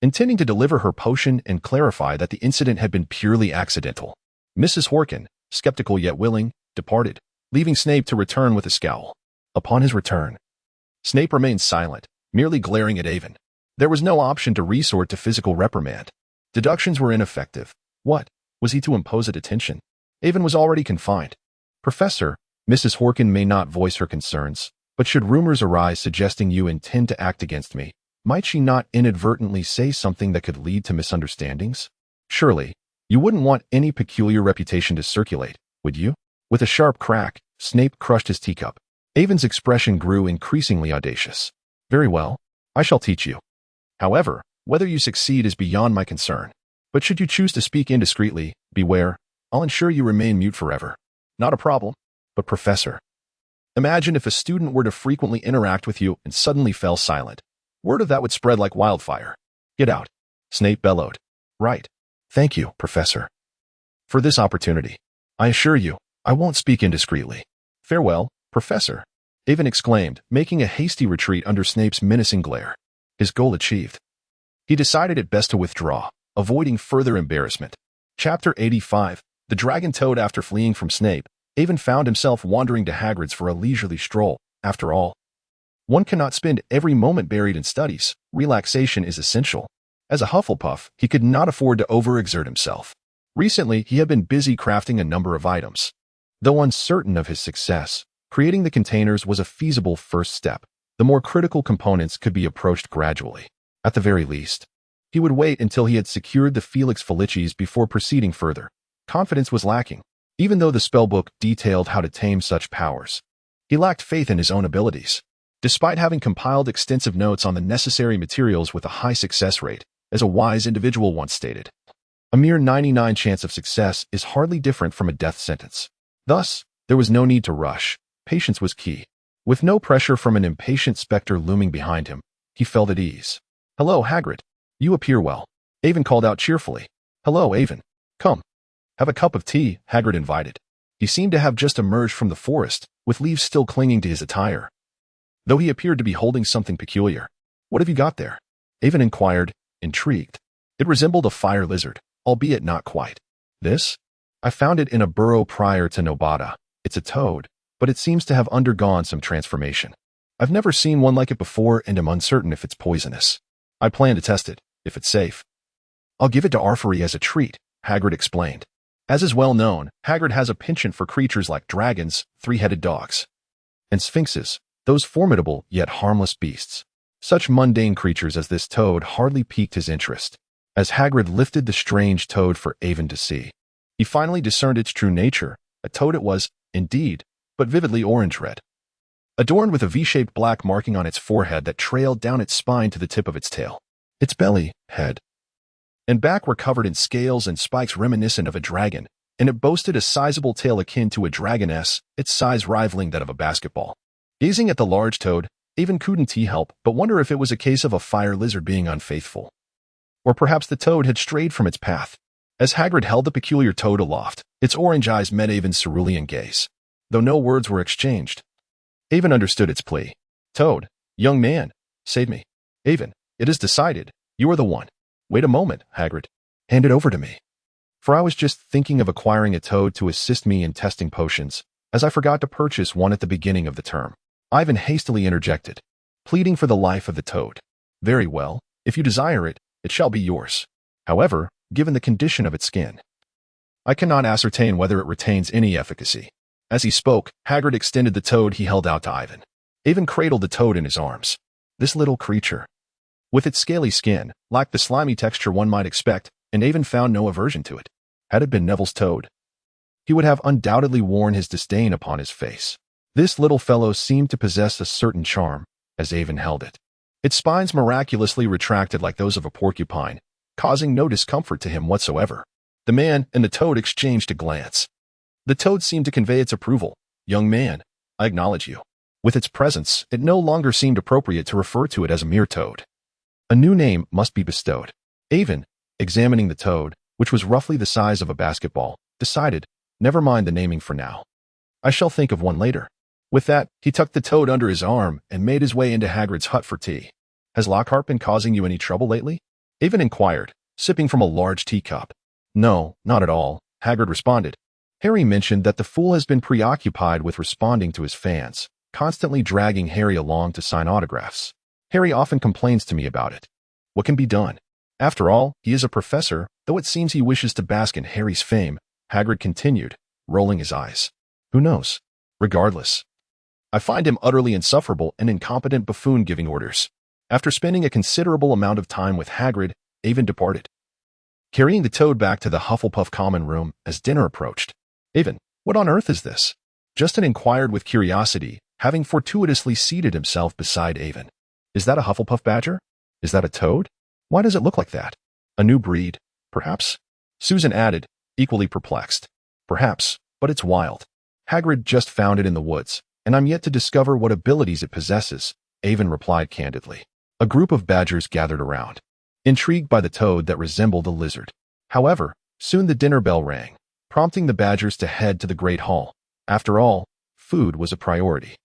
intending to deliver her potion and clarify that the incident had been purely accidental. Mrs. Horkin, skeptical yet willing, departed, leaving Snape to return with a scowl. Upon his return, Snape remained silent, merely glaring at Avon. There was no option to resort to physical reprimand. Deductions were ineffective. What? Was he to impose a detention? Avon was already confined. Professor, Mrs. Horkin may not voice her concerns, but should rumors arise suggesting you intend to act against me, might she not inadvertently say something that could lead to misunderstandings? Surely, you wouldn't want any peculiar reputation to circulate, would you? With a sharp crack, Snape crushed his teacup. Avon's expression grew increasingly audacious. Very well, I shall teach you. However, whether you succeed is beyond my concern. But should you choose to speak indiscreetly, beware, I'll ensure you remain mute forever. Not a problem. But Professor, imagine if a student were to frequently interact with you and suddenly fell silent. Word of that would spread like wildfire. Get out, Snape bellowed. Right. Thank you, Professor, for this opportunity. I assure you, I won't speak indiscreetly. Farewell, Professor, Avon exclaimed, making a hasty retreat under Snape's menacing glare. His goal achieved, he decided it best to withdraw, avoiding further embarrassment. Chapter 85. The Dragon Toad. After fleeing from Snape, Avon found himself wandering to Hagrid's for a leisurely stroll. After all, one cannot spend every moment buried in studies. Relaxation is essential. As a Hufflepuff, he could not afford to overexert himself. Recently, he had been busy crafting a number of items. Though uncertain of his success, creating the containers was a feasible first step. The more critical components could be approached gradually. At the very least, he would wait until he had secured the Felix Felicis before proceeding further. Confidence was lacking, even though the spellbook detailed how to tame such powers. He lacked faith in his own abilities. Despite having compiled extensive notes on the necessary materials with a high success rate, as a wise individual once stated, a mere 99 chance of success is hardly different from a death sentence. Thus, there was no need to rush. Patience was key. With no pressure from an impatient specter looming behind him, he felt at ease. Hello, Hagrid. You appear well. Avon called out cheerfully. Hello, Avon. Come. Have a cup of tea, Hagrid invited. He seemed to have just emerged from the forest, with leaves still clinging to his attire, though he appeared to be holding something peculiar. What have you got there? Avon inquired, intrigued. It resembled a fire lizard, albeit not quite. This? I found it in a burrow prior to Nobata. It's a toad, but it seems to have undergone some transformation. I've never seen one like it before and am uncertain if it's poisonous. I plan to test it, if it's safe. I'll give it to Arfrey as a treat, Hagrid explained. As is well known, Hagrid has a penchant for creatures like dragons, three-headed dogs, and sphinxes, those formidable yet harmless beasts. Such mundane creatures as this toad hardly piqued his interest. As Hagrid lifted the strange toad for Avon to see, he finally discerned its true nature. A toad it was, indeed, but vividly orange-red, adorned with a V-shaped black marking on its forehead that trailed down its spine to the tip of its tail. Its belly, head, and back were covered in scales and spikes reminiscent of a dragon, and it boasted a sizable tail akin to a dragoness, its size rivaling that of a basketball. Gazing at the large toad, Avon couldn't help but wonder if it was a case of a fire lizard being unfaithful, or perhaps the toad had strayed from its path. As Hagrid held the peculiar toad aloft, its orange eyes met Avon's cerulean gaze. Though no words were exchanged, Avon understood its plea. Toad, young man, save me. Avon, it is decided. You are the one. Wait a moment, Hagrid. Hand it over to me. For I was just thinking of acquiring a toad to assist me in testing potions, as I forgot to purchase one at the beginning of the term. Ivan hastily interjected, pleading for the life of the toad. Very well, if you desire it, it shall be yours. However, given the condition of its skin, I cannot ascertain whether it retains any efficacy. As he spoke, Hagrid extended the toad he held out to Ivan. Ivan cradled the toad in his arms. This little creature, with its scaly skin, lacked the slimy texture one might expect, and Ivan found no aversion to it. Had it been Neville's toad, he would have undoubtedly worn his disdain upon his face. This little fellow seemed to possess a certain charm, as Avon held it. Its spines miraculously retracted like those of a porcupine, causing no discomfort to him whatsoever. The man and the toad exchanged a glance. The toad seemed to convey its approval. Young man, I acknowledge you. With its presence, it no longer seemed appropriate to refer to it as a mere toad. A new name must be bestowed. Avon, examining the toad, which was roughly the size of a basketball, decided, never mind the naming for now. I shall think of one later. With that, he tucked the toad under his arm and made his way into Hagrid's hut for tea. Has Lockhart been causing you any trouble lately? Avon inquired, sipping from a large teacup. No, not at all, Hagrid responded. Harry mentioned that the fool has been preoccupied with responding to his fans, constantly dragging Harry along to sign autographs. Harry often complains to me about it. What can be done? After all, he is a professor, though it seems he wishes to bask in Harry's fame, Hagrid continued, rolling his eyes. Who knows? Regardless, I find him utterly insufferable and incompetent buffoon giving orders. After spending a considerable amount of time with Hagrid, Avon departed, carrying the toad back to the Hufflepuff common room as dinner approached. Avon, what on earth is this? Justin inquired with curiosity, having fortuitously seated himself beside Avon. Is that a Hufflepuff badger? Is that a toad? Why does it look like that? A new breed, perhaps? Susan added, equally perplexed. Perhaps, but it's wild. Hagrid just found it in the woods, and I'm yet to discover what abilities it possesses, Avon replied candidly. A group of badgers gathered around, intrigued by the toad that resembled a lizard. However, soon the dinner bell rang, prompting the badgers to head to the Great Hall. After all, food was a priority.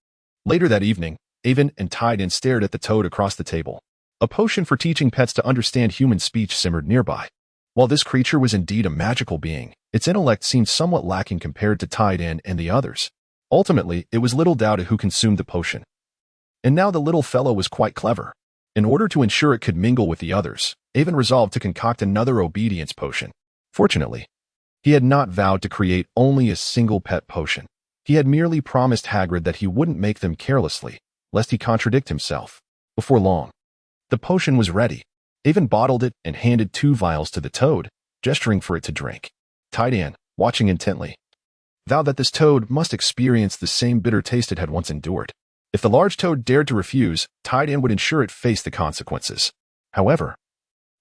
Later that evening, Avon and Diagon stared at the toad across the table. A potion for teaching pets to understand human speech simmered nearby. While this creature was indeed a magical being, its intellect seemed somewhat lacking compared to Diagon and the others. Ultimately, it was little doubt who consumed the potion. And now the little fellow was quite clever. In order to ensure it could mingle with the others, Avon resolved to concoct another obedience potion. Fortunately, he had not vowed to create only a single pet potion. He had merely promised Hagrid that he wouldn't make them carelessly, lest he contradict himself. Before long, the potion was ready. Avon bottled it and handed 2 vials to the toad, gesturing for it to drink. Diagon, watching intently, vowed that this toad must experience the same bitter taste it had once endured. If the large toad dared to refuse, Diagon would ensure it faced the consequences. However,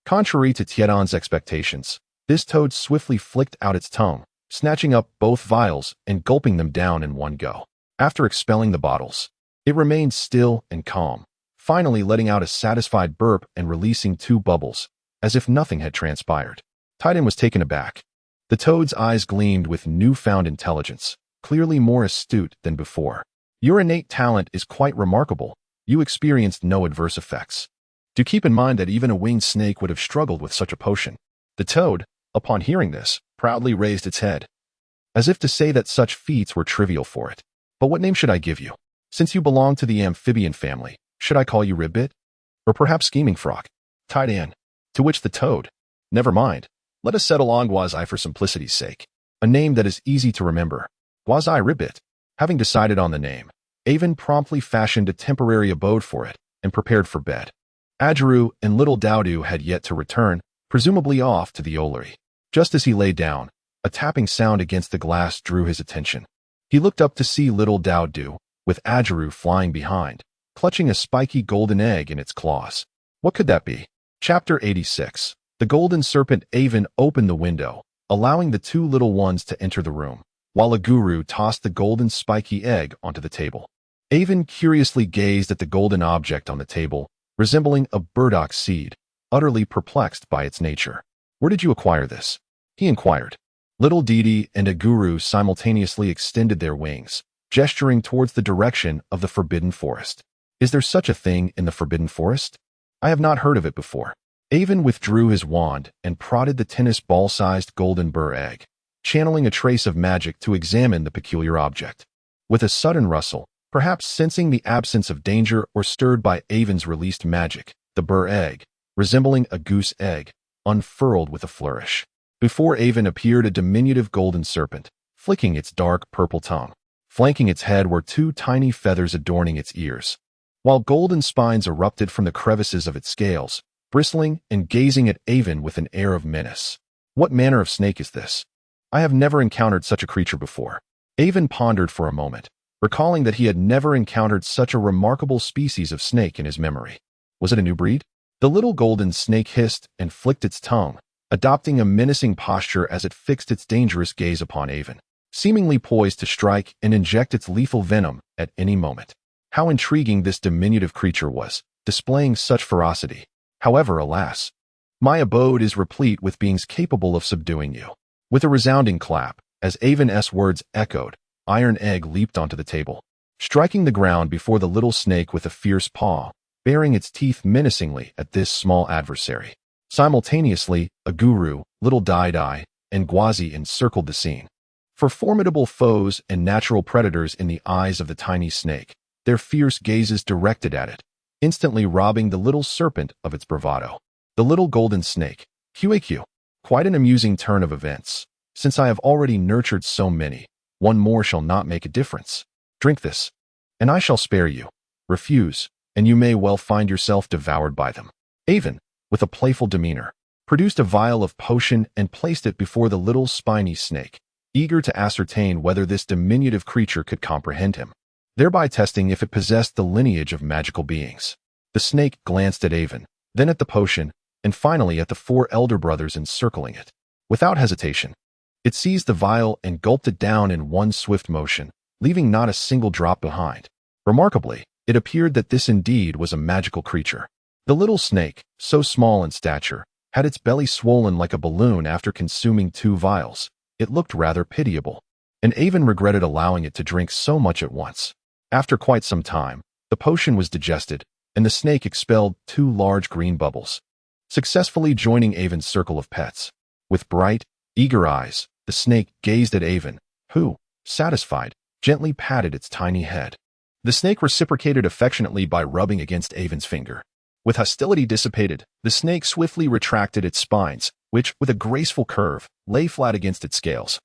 contrary to Diagon's expectations, this toad swiftly flicked out its tongue, snatching up both vials and gulping them down in one go. After expelling the bottles, it remained still and calm, finally letting out a satisfied burp and releasing 2 bubbles, as if nothing had transpired. Diagon was taken aback. The toad's eyes gleamed with newfound intelligence, clearly more astute than before. Your innate talent is quite remarkable. You experienced no adverse effects. Do keep in mind that even a winged snake would have struggled with such a potion. The toad, upon hearing this, proudly raised its head, as if to say that such feats were trivial for it. But what name should I give you? Since you belong to the amphibian family, should I call you Ribbit? Or perhaps Scheming Frog? Diagon. To which the toad, never mind. Let us settle on Gwazi for simplicity's sake. A name that is easy to remember. Gwazi Ribbit. Having decided on the name, Avon promptly fashioned a temporary abode for it and prepared for bed. Ajaru and little Dowdu had yet to return, presumably off to the Olary. Just as he lay down, a tapping sound against the glass drew his attention. He looked up to see little Dowdu, with Ajaru flying behind, clutching a spiky golden egg in its claws. What could that be? Chapter 86. The Golden Serpent. Avon opened the window, allowing the 2 little ones to enter the room, while a guru tossed the golden spiky egg onto the table. Avon curiously gazed at the golden object on the table, resembling a burdock seed, utterly perplexed by its nature. Where did you acquire this? He inquired. Little Didi and a guru simultaneously extended their wings, gesturing towards the direction of the Forbidden Forest. Is there such a thing in the Forbidden Forest? I have not heard of it before. Avon withdrew his wand and prodded the tennis ball-sized golden burr egg, channeling a trace of magic to examine the peculiar object. With a sudden rustle, perhaps sensing the absence of danger or stirred by Avon's released magic, the burr egg, resembling a goose egg, unfurled with a flourish. Before Avon appeared a diminutive golden serpent, flicking its dark purple tongue. Flanking its head were 2 tiny feathers adorning its ears, while golden spines erupted from the crevices of its scales, bristling and gazing at Avon with an air of menace. What manner of snake is this? I have never encountered such a creature before. Avon pondered for a moment, recalling that he had never encountered such a remarkable species of snake in his memory. Was it a new breed? The little golden snake hissed and flicked its tongue, adopting a menacing posture as it fixed its dangerous gaze upon Avon, seemingly poised to strike and inject its lethal venom at any moment. How intriguing this diminutive creature was, displaying such ferocity. However, alas, my abode is replete with beings capable of subduing you. With a resounding clap, as Avon's words echoed, Iron Egg leaped onto the table, striking the ground before the little snake with a fierce paw, baring its teeth menacingly at this small adversary. Simultaneously, a guru, little Dai, and Gwazi encircled the scene. For formidable foes and natural predators in the eyes of the tiny snake, their fierce gazes directed at it, instantly robbing the little serpent of its bravado. The little golden snake. QAQ. Quite an amusing turn of events. Since I have already nurtured so many, one more shall not make a difference. Drink this, and I shall spare you. Refuse, and you may well find yourself devoured by them. Avon, with a playful demeanor, produced a vial of potion and placed it before the little spiny snake, eager to ascertain whether this diminutive creature could comprehend him, thereby testing if it possessed the lineage of magical beings. The snake glanced at Avon, then at the potion, and finally at the four elder brothers encircling it. Without hesitation, it seized the vial and gulped it down in one swift motion, leaving not a single drop behind. Remarkably, it appeared that this indeed was a magical creature. The little snake, so small in stature, had its belly swollen like a balloon after consuming 2 vials. It looked rather pitiable, and Avon regretted allowing it to drink so much at once. After quite some time, the potion was digested, and the snake expelled 2 large green bubbles, successfully joining Avon's circle of pets. With bright, eager eyes, the snake gazed at Avon, who, satisfied, gently patted its tiny head. The snake reciprocated affectionately by rubbing against Avon's finger. With hostility dissipated, the snake swiftly retracted its spines, which, with a graceful curve, lay flat against its scales,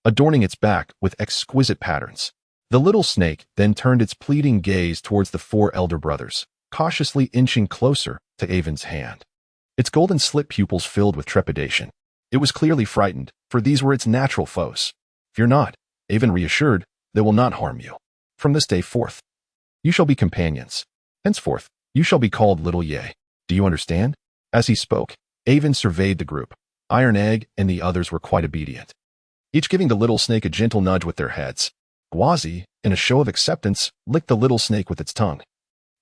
adorning its back with exquisite patterns. The little snake then turned its pleading gaze towards the 4 elder brothers, cautiously inching closer to Avon's hand. Its golden slit pupils filled with trepidation. It was clearly frightened, for these were its natural foes. Fear not, Avon reassured, they will not harm you. From this day forth, you shall be companions. Henceforth, you shall be called Little Ye. Do you understand? As he spoke, Avon surveyed the group. Iron Egg and the others were quite obedient, each giving the little snake a gentle nudge with their heads. Gwazi, in a show of acceptance, licked the little snake with its tongue,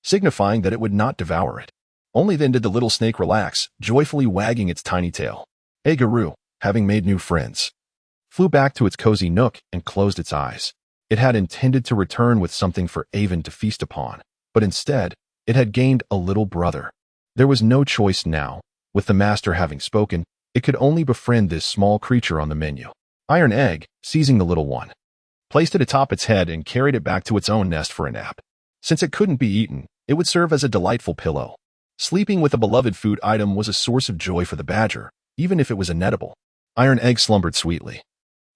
signifying that it would not devour it. Only then did the little snake relax, joyfully wagging its tiny tail. Guru, having made new friends, flew back to its cozy nook and closed its eyes. It had intended to return with something for Avon to feast upon, but instead, it had gained a little brother. There was no choice now. With the master having spoken, it could only befriend this small creature on the menu. Iron Egg, seizing the little one, placed it atop its head and carried it back to its own nest for a nap. Since it couldn't be eaten, it would serve as a delightful pillow. Sleeping with a beloved food item was a source of joy for the badger, even if it was inedible. Iron Egg slumbered sweetly.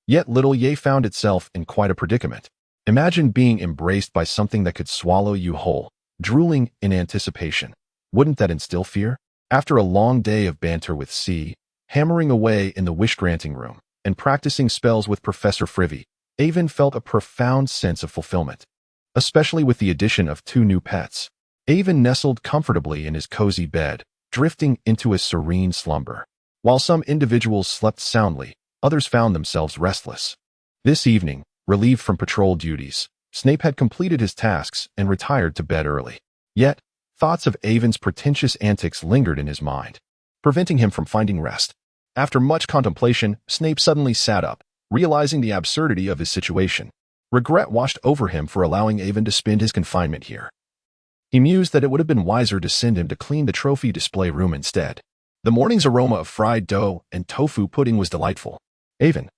Yet Little Ye found itself in quite a predicament. Imagine being embraced by something that could swallow you whole, drooling in anticipation. Wouldn't that instill fear? After a long day of banter with C, hammering away in the wish-granting room, and practicing spells with Professor Frivy, Avon felt a profound sense of fulfillment, especially with the addition of 2 new pets. Avon nestled comfortably in his cozy bed, drifting into a serene slumber. While some individuals slept soundly, others found themselves restless. This evening, relieved from patrol duties, Snape had completed his tasks and retired to bed early. Yet, thoughts of Avon's pretentious antics lingered in his mind, preventing him from finding rest. After much contemplation, Snape suddenly sat up, realizing the absurdity of his situation. Regret washed over him for allowing Avon to spend his confinement here. He mused that it would have been wiser to send him to clean the trophy display room instead. The morning's aroma of fried dough and tofu pudding was delightful. Avon,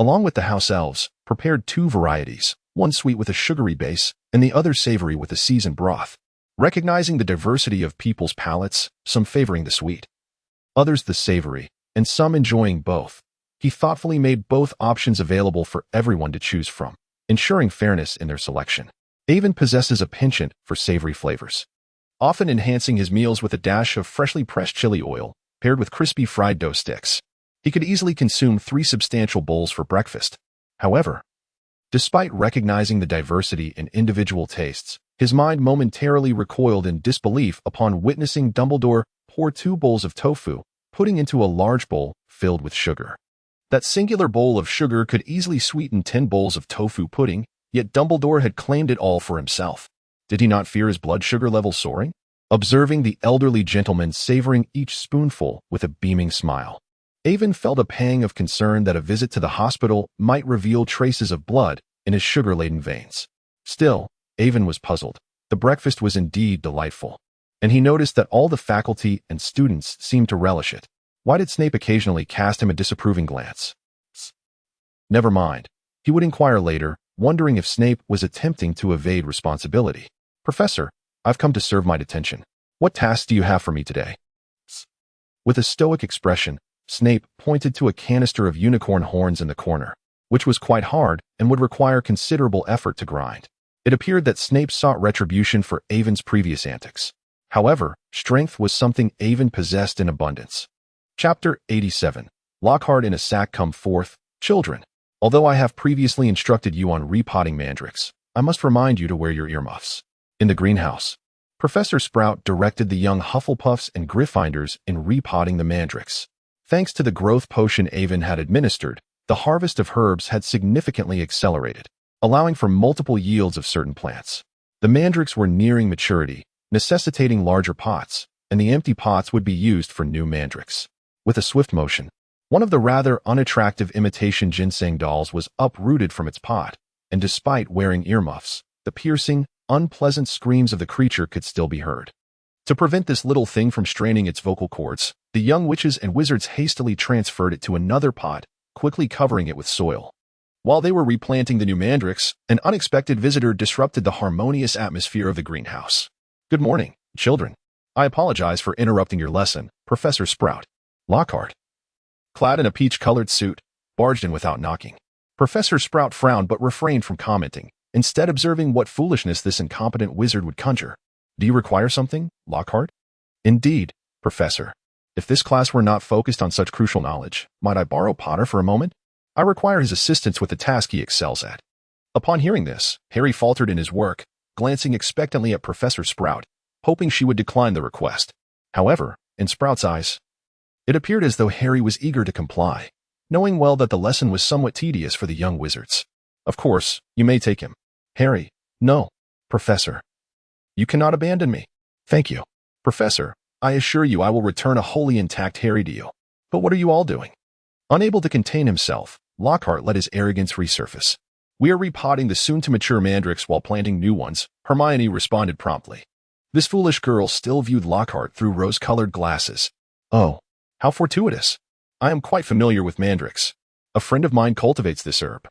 along with the house elves, prepared 2 varieties, one sweet with a sugary base and the other savory with a seasoned broth. Recognizing the diversity of people's palates, some favoring the sweet, others the savory, and some enjoying both, he thoughtfully made both options available for everyone to choose from, ensuring fairness in their selection. Avon possesses a penchant for savory flavors, often enhancing his meals with a dash of freshly pressed chili oil, paired with crispy fried dough sticks. He could easily consume 3 substantial bowls for breakfast. However, despite recognizing the diversity in individual tastes, his mind momentarily recoiled in disbelief upon witnessing Dumbledore pour 2 bowls of tofu, pudding into a large bowl filled with sugar. That singular bowl of sugar could easily sweeten 10 bowls of tofu pudding, yet Dumbledore had claimed it all for himself. Did he not fear his blood sugar level soaring? Observing the elderly gentleman savoring each spoonful with a beaming smile, Avon felt a pang of concern that a visit to the hospital might reveal traces of blood in his sugar-laden veins. Still, Avon was puzzled. The breakfast was indeed delightful, and he noticed that all the faculty and students seemed to relish it. Why did Snape occasionally cast him a disapproving glance? Never mind. He would inquire later, wondering if Snape was attempting to evade responsibility. Professor, I've come to serve my detention. What tasks do you have for me today? With a stoic expression, Snape pointed to a canister of unicorn horns in the corner, which was quite hard and would require considerable effort to grind. It appeared that Snape sought retribution for Avon's previous antics. However, strength was something Avon possessed in abundance. Chapter 87. Lockhart in a sack come forth. Children, although I have previously instructed you on repotting mandrakes, I must remind you to wear your earmuffs. In the greenhouse, Professor Sprout directed the young Hufflepuffs and Gryffindors in repotting the mandrakes. Thanks to the growth potion Avon had administered, the harvest of herbs had significantly accelerated, allowing for multiple yields of certain plants. The mandrakes were nearing maturity, necessitating larger pots, and the empty pots would be used for new mandrakes. With a swift motion, one of the rather unattractive imitation ginseng dolls was uprooted from its pot, and despite wearing earmuffs, the piercing, unpleasant screams of the creature could still be heard. To prevent this little thing from straining its vocal cords, the young witches and wizards hastily transferred it to another pot, quickly covering it with soil. While they were replanting the new mandrakes, an unexpected visitor disrupted the harmonious atmosphere of the greenhouse. Good morning, children. I apologize for interrupting your lesson, Professor Sprout. Lockhart, clad in a peach-colored suit, barged in without knocking. Professor Sprout frowned but refrained from commenting, instead observing what foolishness this incompetent wizard would conjure. Do you require something, Lockhart? Indeed, Professor. If this class were not focused on such crucial knowledge, might I borrow Potter for a moment? I require his assistance with the task he excels at. Upon hearing this, Harry faltered in his work, glancing expectantly at Professor Sprout, hoping she would decline the request. However, in Sprout's eyes, it appeared as though Harry was eager to comply, knowing well that the lesson was somewhat tedious for the young wizards. Of course, you may take him. Harry, no, Professor. You cannot abandon me. Thank you. Professor, I assure you I will return a wholly intact Harry to you. But what are you all doing? Unable to contain himself, Lockhart let his arrogance resurface. We are repotting the soon-to-mature mandrakes while planting new ones, Hermione responded promptly. This foolish girl still viewed Lockhart through rose-colored glasses. Oh, how fortuitous. I am quite familiar with mandrakes. A friend of mine cultivates this herb,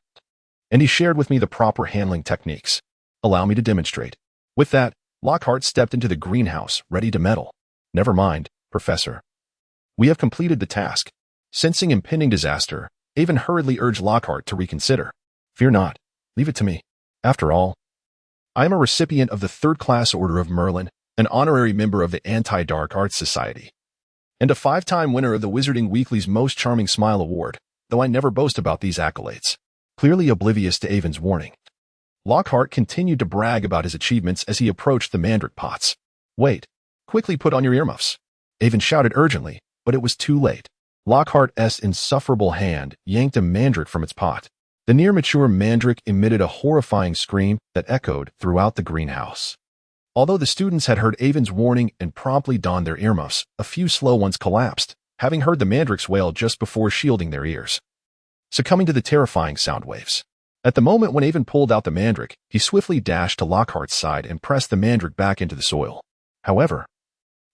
and he shared with me the proper handling techniques. Allow me to demonstrate. With that, Lockhart stepped into the greenhouse, ready to meddle. Never mind, Professor. We have completed the task. Sensing impending disaster, Avon hurriedly urged Lockhart to reconsider. Fear not. Leave it to me. After all, I am a recipient of the third-class Order of Merlin, an honorary member of the Anti-Dark Arts Society, and a 5-time winner of the Wizarding Weekly's Most Charming Smile Award, though I never boast about these accolades. Clearly oblivious to Avon's warning, Lockhart continued to brag about his achievements as he approached the mandrake pots. Wait. Quickly put on your earmuffs. Avon shouted urgently, but it was too late. Lockhart's insufferable hand yanked a mandrake from its pot. The near-mature mandrake emitted a horrifying scream that echoed throughout the greenhouse. Although the students had heard Avon's warning and promptly donned their earmuffs, a few slow ones collapsed, having heard the mandrake's wail just before shielding their ears, succumbing to the terrifying sound waves. At the moment when Avon pulled out the mandrake, he swiftly dashed to Lockhart's side and pressed the mandrake back into the soil. However,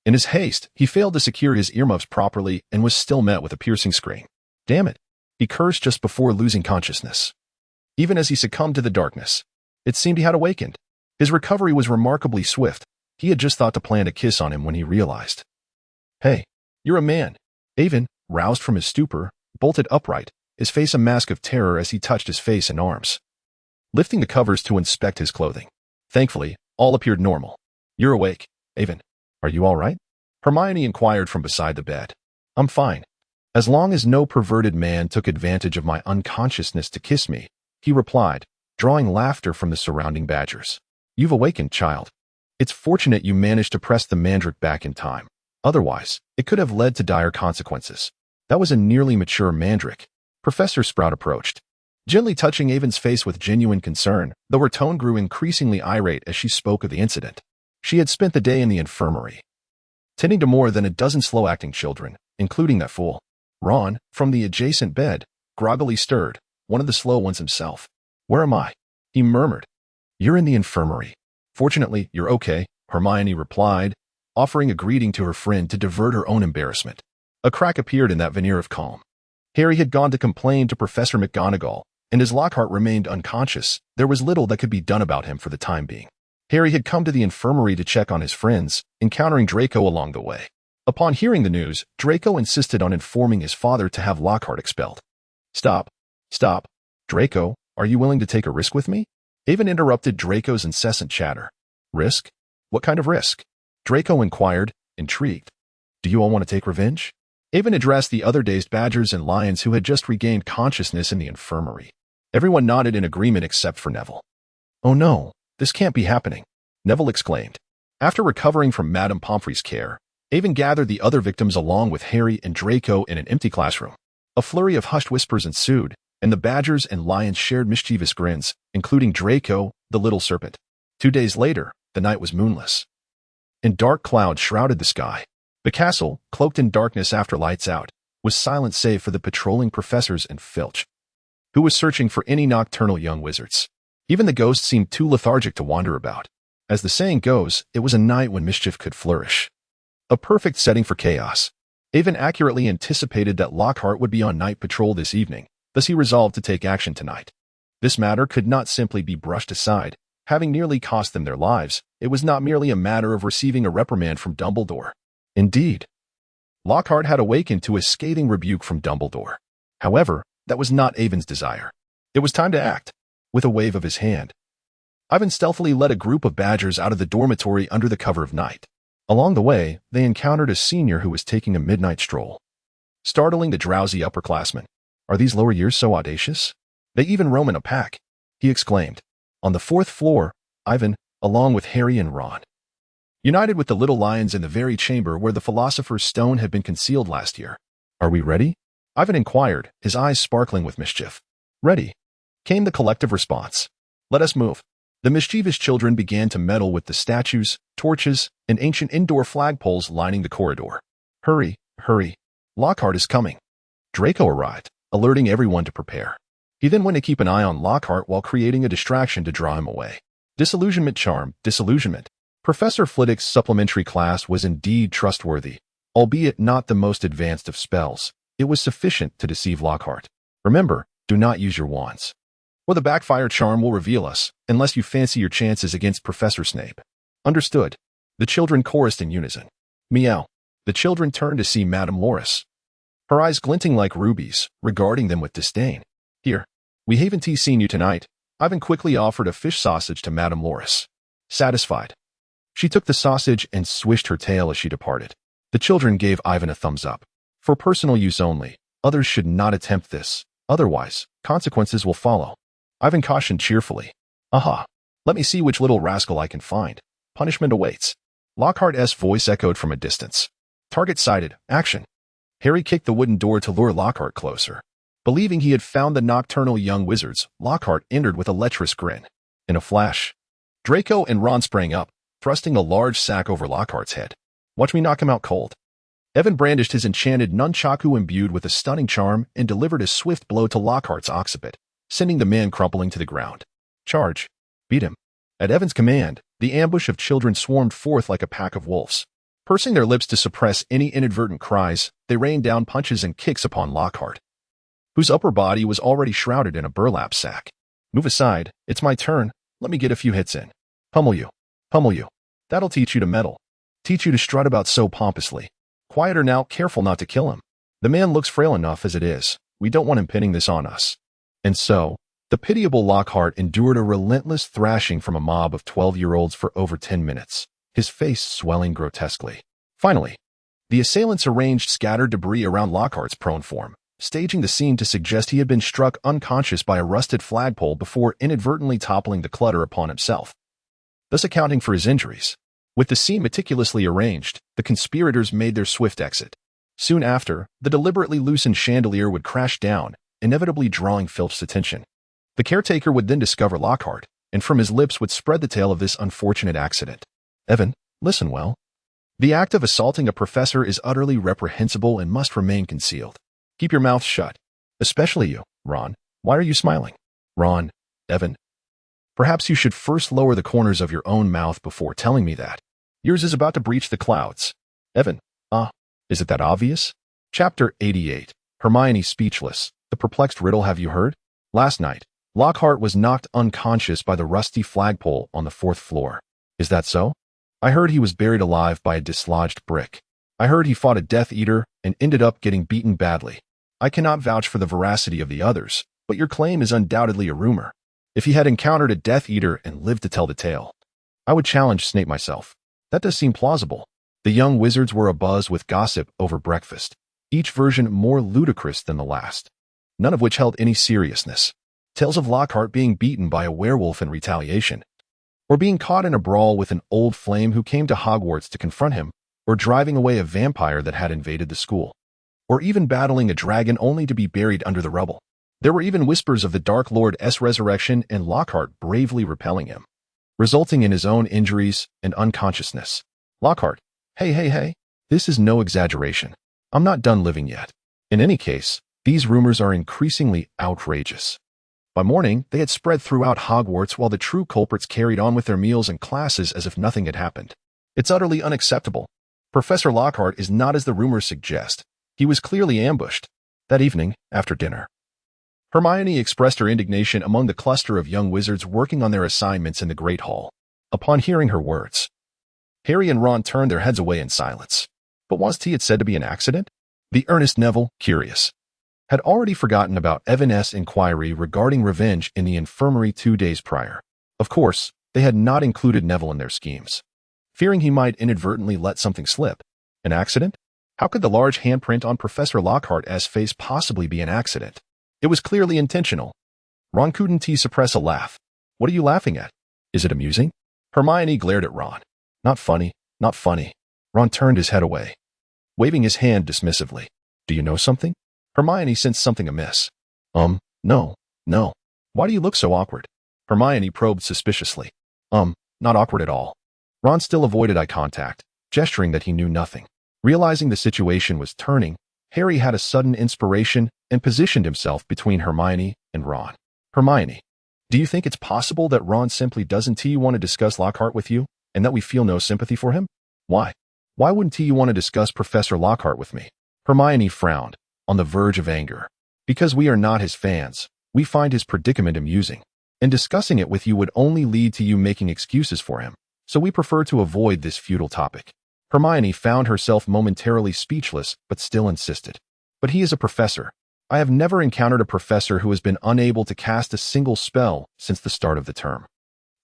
in his haste, he failed to secure his earmuffs properly and was still met with a piercing scream. Damn it! He cursed just before losing consciousness. Even as he succumbed to the darkness, it seemed he had awakened. His recovery was remarkably swift. He had just thought to plant a kiss on him when he realized. Hey, you're a man. Avon, roused from his stupor, bolted upright, his face a mask of terror as he touched his face and arms, lifting the covers to inspect his clothing. Thankfully, all appeared normal. You're awake, Avon. Are you all right? Hermione inquired from beside the bed. I'm fine. As long as no perverted man took advantage of my unconsciousness to kiss me, he replied, drawing laughter from the surrounding badgers. You've awakened, child. It's fortunate you managed to press the mandrake back in time. Otherwise, it could have led to dire consequences. That was a nearly mature mandrake. Professor Sprout approached, gently touching Avon's face with genuine concern, though her tone grew increasingly irate as she spoke of the incident. She had spent the day in the infirmary, tending to more than a dozen slow-acting children, including that fool. Ron, from the adjacent bed, groggily stirred, one of the slow ones himself. Where am I? He murmured, You're in the infirmary. Fortunately, you're okay, Hermione replied, offering a greeting to her friend to divert her own embarrassment. A crack appeared in that veneer of calm. Harry had gone to complain to Professor McGonagall, and as Lockhart remained unconscious, there was little that could be done about him for the time being. Harry had come to the infirmary to check on his friends, encountering Draco along the way. Upon hearing the news, Draco insisted on informing his father to have Lockhart expelled. Stop. Stop. Draco, are you willing to take a risk with me? Avon interrupted Draco's incessant chatter. Risk? What kind of risk? Draco inquired, intrigued. Do you all want to take revenge? Avon addressed the other dazed badgers and lions who had just regained consciousness in the infirmary. Everyone nodded in agreement except for Neville. Oh no, this can't be happening, Neville exclaimed. After recovering from Madame Pomfrey's care, Avon gathered the other victims along with Harry and Draco in an empty classroom. A flurry of hushed whispers ensued, and the badgers and lions shared mischievous grins, including Draco, the little serpent. 2 days later, the night was moonless, and dark clouds shrouded the sky. The castle, cloaked in darkness after lights out, was silent save for the patrolling professors and Filch, who was searching for any nocturnal young wizards. Even the ghosts seemed too lethargic to wander about. As the saying goes, it was a night when mischief could flourish. A perfect setting for chaos. Avon accurately anticipated that Lockhart would be on night patrol this evening, thus he resolved to take action tonight. This matter could not simply be brushed aside. Having nearly cost them their lives, it was not merely a matter of receiving a reprimand from Dumbledore. Indeed, Lockhart had awakened to a scathing rebuke from Dumbledore. However, that was not Avon's desire. It was time to act. With a wave of his hand, Ivan stealthily led a group of badgers out of the dormitory under the cover of night. Along the way, they encountered a senior who was taking a midnight stroll, startling the drowsy upperclassmen. Are these lower years so audacious? They even roam in a pack, he exclaimed. On the 4th floor, Ivan, along with Harry and Ron, united with the little lions in the very chamber where the philosopher's stone had been concealed last year. Are we ready? Ivan inquired, his eyes sparkling with mischief. Ready, came the collective response. Let us move. The mischievous children began to meddle with the statues, torches, and ancient indoor flagpoles lining the corridor. Hurry, hurry. Lockhart is coming. Draco arrived, alerting everyone to prepare. He then went to keep an eye on Lockhart while creating a distraction to draw him away. Disillusionment charm, disillusionment. Professor Flitwick's supplementary class was indeed trustworthy, albeit not the most advanced of spells. It was sufficient to deceive Lockhart. Remember, do not use your wands, or the backfire charm will reveal us, unless you fancy your chances against Professor Snape. Understood. The children chorused in unison. Meow. The children turned to see Madame Loris, her eyes glinting like rubies, regarding them with disdain. Here, we haven't seen you tonight. Ivan quickly offered a fish sausage to Madame Loris. Satisfied, she took the sausage and swished her tail as she departed. The children gave Ivan a thumbs up. For personal use only, others should not attempt this. Otherwise, consequences will follow. Ivan cautioned cheerfully. Aha! Let me see which little rascal I can find. Punishment awaits. Lockhart's voice echoed from a distance. Target sighted. Action. Harry kicked the wooden door to lure Lockhart closer. Believing he had found the nocturnal young wizards, Lockhart entered with a lecherous grin. In a flash, Draco and Ron sprang up, thrusting a large sack over Lockhart's head. Watch me knock him out cold. Evan brandished his enchanted nunchaku imbued with a stunning charm and delivered a swift blow to Lockhart's occiput, sending the man crumpling to the ground. Charge. Beat him. At Evan's command, the ambush of children swarmed forth like a pack of wolves. Pursing their lips to suppress any inadvertent cries, they rained down punches and kicks upon Lockhart, whose upper body was already shrouded in a burlap sack. Move aside. It's my turn. Let me get a few hits in. Pummel you. Pummel you. That'll teach you to meddle. Teach you to strut about so pompously. Quieter now, careful not to kill him. The man looks frail enough as it is. We don't want him pinning this on us. And so, the pitiable Lockhart endured a relentless thrashing from a mob of 12-year-olds for over 10 minutes, his face swelling grotesquely. Finally, the assailants arranged scattered debris around Lockhart's prone form, staging the scene to suggest he had been struck unconscious by a rusted flagpole before inadvertently toppling the clutter upon himself, thus accounting for his injuries. With the scene meticulously arranged, the conspirators made their swift exit. Soon after, the deliberately loosened chandelier would crash down, inevitably drawing Filch's attention. The caretaker would then discover Lockhart, and from his lips would spread the tale of this unfortunate accident. Evan, listen well. The act of assaulting a professor is utterly reprehensible and must remain concealed. Keep your mouth shut. Especially you, Ron. Why are you smiling? Ron, Evan. Perhaps you should first lower the corners of your own mouth before telling me that. Yours is about to breach the clouds. Evan, is it that obvious? Chapter 88. Hermione speechless. The perplexed riddle have you heard? Last night, Lockhart was knocked unconscious by the rusty flagpole on the 4th floor. Is that so? I heard he was buried alive by a dislodged brick. I heard he fought a Death Eater and ended up getting beaten badly. I cannot vouch for the veracity of the others, but your claim is undoubtedly a rumor. If he had encountered a Death Eater and lived to tell the tale, I would challenge Snape myself. That does seem plausible. The young wizards were abuzz with gossip over breakfast, each version more ludicrous than the last, none of which held any seriousness. Tales of Lockhart being beaten by a werewolf in retaliation, or being caught in a brawl with an old flame who came to Hogwarts to confront him, or driving away a vampire that had invaded the school, or even battling a dragon only to be buried under the rubble. There were even whispers of the Dark Lord's resurrection and Lockhart bravely repelling him, resulting in his own injuries and unconsciousness. Lockhart, hey, this is no exaggeration. I'm not done living yet. In any case, these rumors are increasingly outrageous. By morning, they had spread throughout Hogwarts while the true culprits carried on with their meals and classes as if nothing had happened. It's utterly unacceptable. Professor Lockhart is not as the rumors suggest. He was clearly ambushed. That evening, after dinner, Hermione expressed her indignation among the cluster of young wizards working on their assignments in the Great Hall. Upon hearing her words, Harry and Ron turned their heads away in silence. But was it said to be an accident? The earnest Neville, curious, had already forgotten about Evan's inquiry regarding revenge in the infirmary 2 days prior. Of course, they had not included Neville in their schemes, fearing he might inadvertently let something slip. An accident? How could the large handprint on Professor Lockhart's face possibly be an accident? It was clearly intentional. Ron couldn't suppress a laugh. What are you laughing at? Is it amusing? Hermione glared at Ron. Not funny, not funny. Ron turned his head away, waving his hand dismissively. Do you know something? Hermione sensed something amiss. No. Why do you look so awkward? Hermione probed suspiciously. Not awkward at all. Ron still avoided eye contact, gesturing that he knew nothing. Realizing the situation was turning, Harry had a sudden inspiration and positioned himself between Hermione and Ron. Hermione, do you think it's possible that Ron simply doesn't want to discuss Lockhart with you, and that we feel no sympathy for him? Why? Why wouldn't he want to discuss Professor Lockhart with me? Hermione frowned, on the verge of anger. Because we are not his fans, we find his predicament amusing, and discussing it with you would only lead to you making excuses for him, so we prefer to avoid this futile topic. Hermione found herself momentarily speechless, but still insisted. But he is a professor. I have never encountered a professor who has been unable to cast a single spell since the start of the term.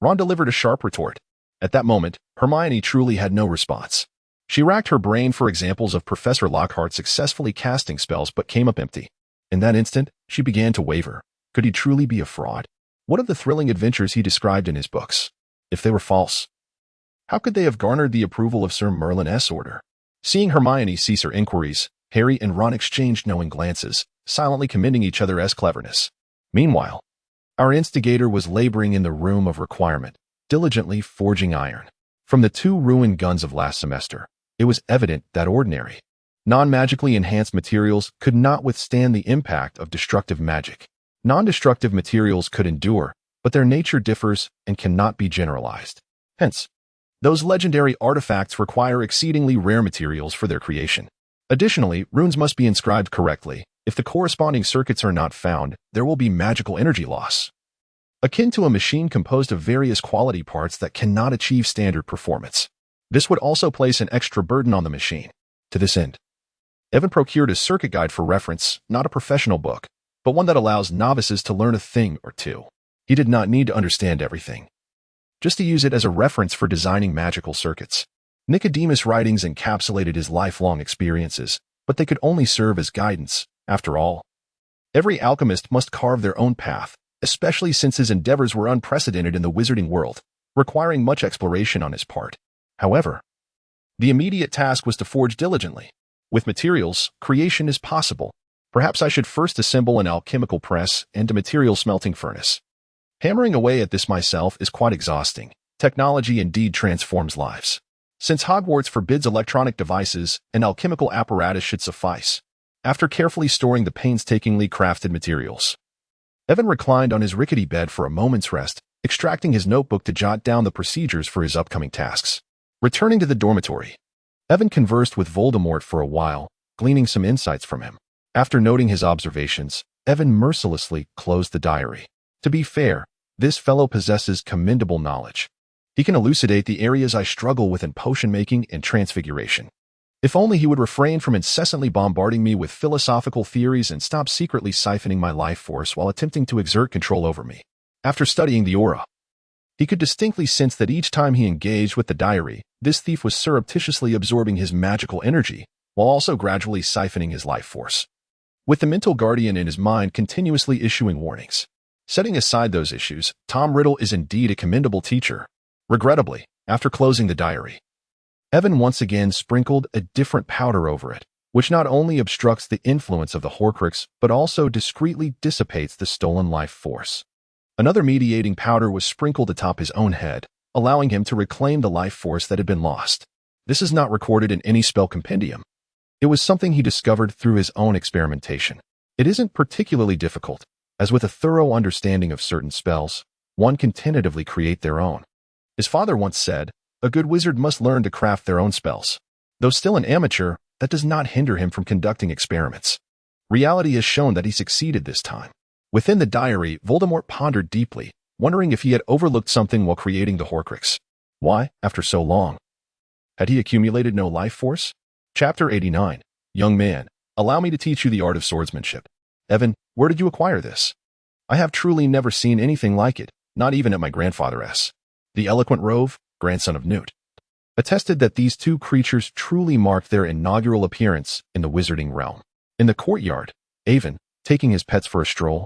Ron delivered a sharp retort. At that moment, Hermione truly had no response. She racked her brain for examples of Professor Lockhart successfully casting spells but came up empty. In that instant, she began to waver. Could he truly be a fraud? What of the thrilling adventures he described in his books? If they were false, how could they have garnered the approval of Sir Merlin's order? Seeing Hermione cease her inquiries, Harry and Ron exchanged knowing glances, silently commending each other's cleverness. Meanwhile, our instigator was laboring in the room of requirement, diligently forging iron. From the 2 ruined guns of last semester, it was evident that ordinary, non-magically enhanced materials could not withstand the impact of destructive magic. Non-destructive materials could endure, but their nature differs and cannot be generalized. Hence, those legendary artifacts require exceedingly rare materials for their creation. Additionally, runes must be inscribed correctly. If the corresponding circuits are not found, there will be magical energy loss, akin to a machine composed of various quality parts that cannot achieve standard performance. This would also place an extra burden on the machine. To this end, Evan procured a circuit guide for reference, not a professional book, but one that allows novices to learn a thing or two. He did not need to understand everything, just to use it as a reference for designing magical circuits. Nicodemus' writings encapsulated his lifelong experiences, but they could only serve as guidance. After all, every alchemist must carve their own path, especially since his endeavors were unprecedented in the wizarding world, requiring much exploration on his part. However, the immediate task was to forge diligently. With materials, creation is possible. Perhaps I should first assemble an alchemical press and a material smelting furnace. Hammering away at this myself is quite exhausting. Technology indeed transforms lives. Since Hogwarts forbids electronic devices, an alchemical apparatus should suffice. After carefully storing the painstakingly crafted materials, Evan reclined on his rickety bed for a moment's rest, extracting his notebook to jot down the procedures for his upcoming tasks. Returning to the dormitory, Evan conversed with Voldemort for a while, gleaning some insights from him. After noting his observations, Evan mercilessly closed the diary. To be fair, this fellow possesses commendable knowledge. He can elucidate the areas I struggle with in potion making and transfiguration. If only he would refrain from incessantly bombarding me with philosophical theories and stop secretly siphoning my life force while attempting to exert control over me. After studying the aura, he could distinctly sense that each time he engaged with the diary, this thief was surreptitiously absorbing his magical energy, while also gradually siphoning his life force. With the mental guardian in his mind continuously issuing warnings. Setting aside those issues, Tom Riddle is indeed a commendable teacher. Regrettably, after closing the diary, Evan once again sprinkled a different powder over it, which not only obstructs the influence of the Horcrux, but also discreetly dissipates the stolen life force. Another mediating powder was sprinkled atop his own head, allowing him to reclaim the life force that had been lost. This is not recorded in any spell compendium. It was something he discovered through his own experimentation. It isn't particularly difficult, as with a thorough understanding of certain spells, one can tentatively create their own. His father once said, "A good wizard must learn to craft their own spells." Though still an amateur, that does not hinder him from conducting experiments. Reality has shown that he succeeded this time. Within the diary, Voldemort pondered deeply, wondering if he had overlooked something while creating the Horcrux. Why, after so long? Had he accumulated no life force? Chapter 89. Young man, allow me to teach you the art of swordsmanship. Evan, where did you acquire this? I have truly never seen anything like it, not even at my grandfather's. The eloquent Rove, grandson of Newt, attested that these two creatures truly marked their inaugural appearance in the wizarding realm. In the courtyard, Evan, taking his pets for a stroll,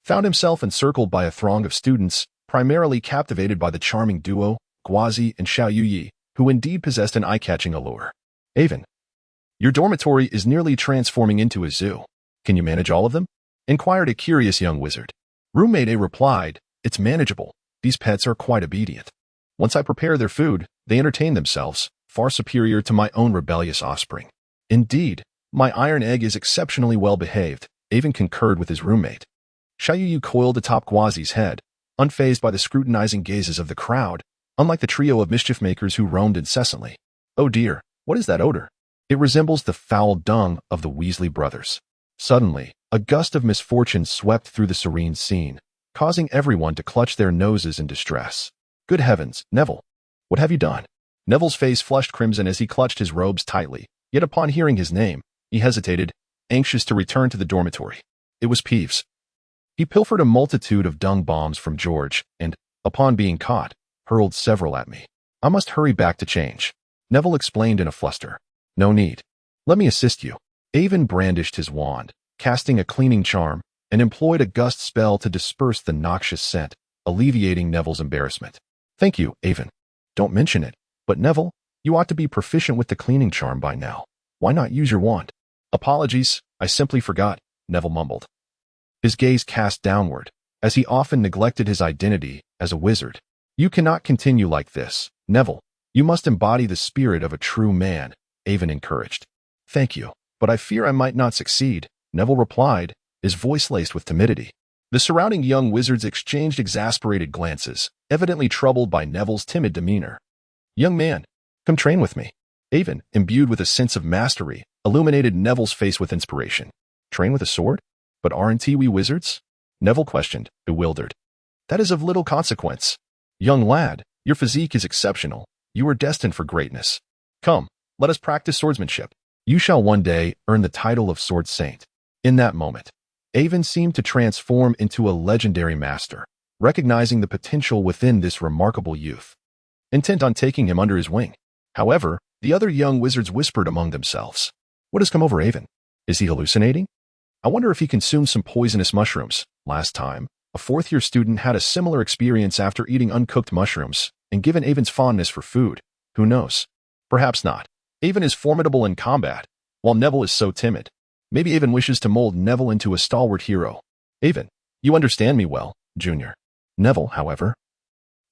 found himself encircled by a throng of students, primarily captivated by the charming duo, Guazi and Xiao Yuyi, who indeed possessed an eye-catching allure. Evan, your dormitory is nearly transforming into a zoo. Can you manage all of them? Inquired a curious young wizard. Roommate A replied, "It's manageable. These pets are quite obedient. Once I prepare their food, they entertain themselves, far superior to my own rebellious offspring. Indeed, my iron egg is exceptionally well behaved," Evan concurred with his roommate. Xiaoyu coiled atop Guazi's head, unfazed by the scrutinizing gazes of the crowd, unlike the trio of mischief makers who roamed incessantly. Oh dear, what is that odor? It resembles the foul dung of the Weasley brothers. Suddenly, a gust of misfortune swept through the serene scene, causing everyone to clutch their noses in distress. Good heavens, Neville, what have you done? Neville's face flushed crimson as he clutched his robes tightly, yet upon hearing his name, he hesitated, anxious to return to the dormitory. It was Peeves. He pilfered a multitude of dung bombs from George and, upon being caught, hurled several at me. I must hurry back to change. Neville explained in a fluster. No need. Let me assist you. Evan brandished his wand, casting a cleaning charm, and employed a gust spell to disperse the noxious scent, alleviating Neville's embarrassment. Thank you, Evan. Don't mention it, but Neville, you ought to be proficient with the cleaning charm by now. Why not use your wand? Apologies, I simply forgot, Neville mumbled. His gaze cast downward, as he often neglected his identity as a wizard. You cannot continue like this, Neville. You must embody the spirit of a true man, Evan encouraged. Thank you, but I fear I might not succeed, Neville replied, his voice laced with timidity. The surrounding young wizards exchanged exasperated glances, evidently troubled by Neville's timid demeanor. Young man, come train with me. Evan, imbued with a sense of mastery, illuminated Neville's face with inspiration. Train with a sword? But aren't we wizards? Neville questioned, bewildered. That is of little consequence. Young lad, your physique is exceptional. You are destined for greatness. Come, let us practice swordsmanship. You shall one day earn the title of Sword Saint. In that moment, Evan seemed to transform into a legendary master, recognizing the potential within this remarkable youth, intent on taking him under his wing. However, the other young wizards whispered among themselves. What has come over Evan? Is he hallucinating? I wonder if he consumed some poisonous mushrooms. Last time, a fourth-year student had a similar experience after eating uncooked mushrooms, and given Evan's fondness for food, who knows? Perhaps not. Evan is formidable in combat, while Neville is so timid. Maybe Evan wishes to mold Neville into a stalwart hero. Evan, you understand me well, Junior. Neville, however,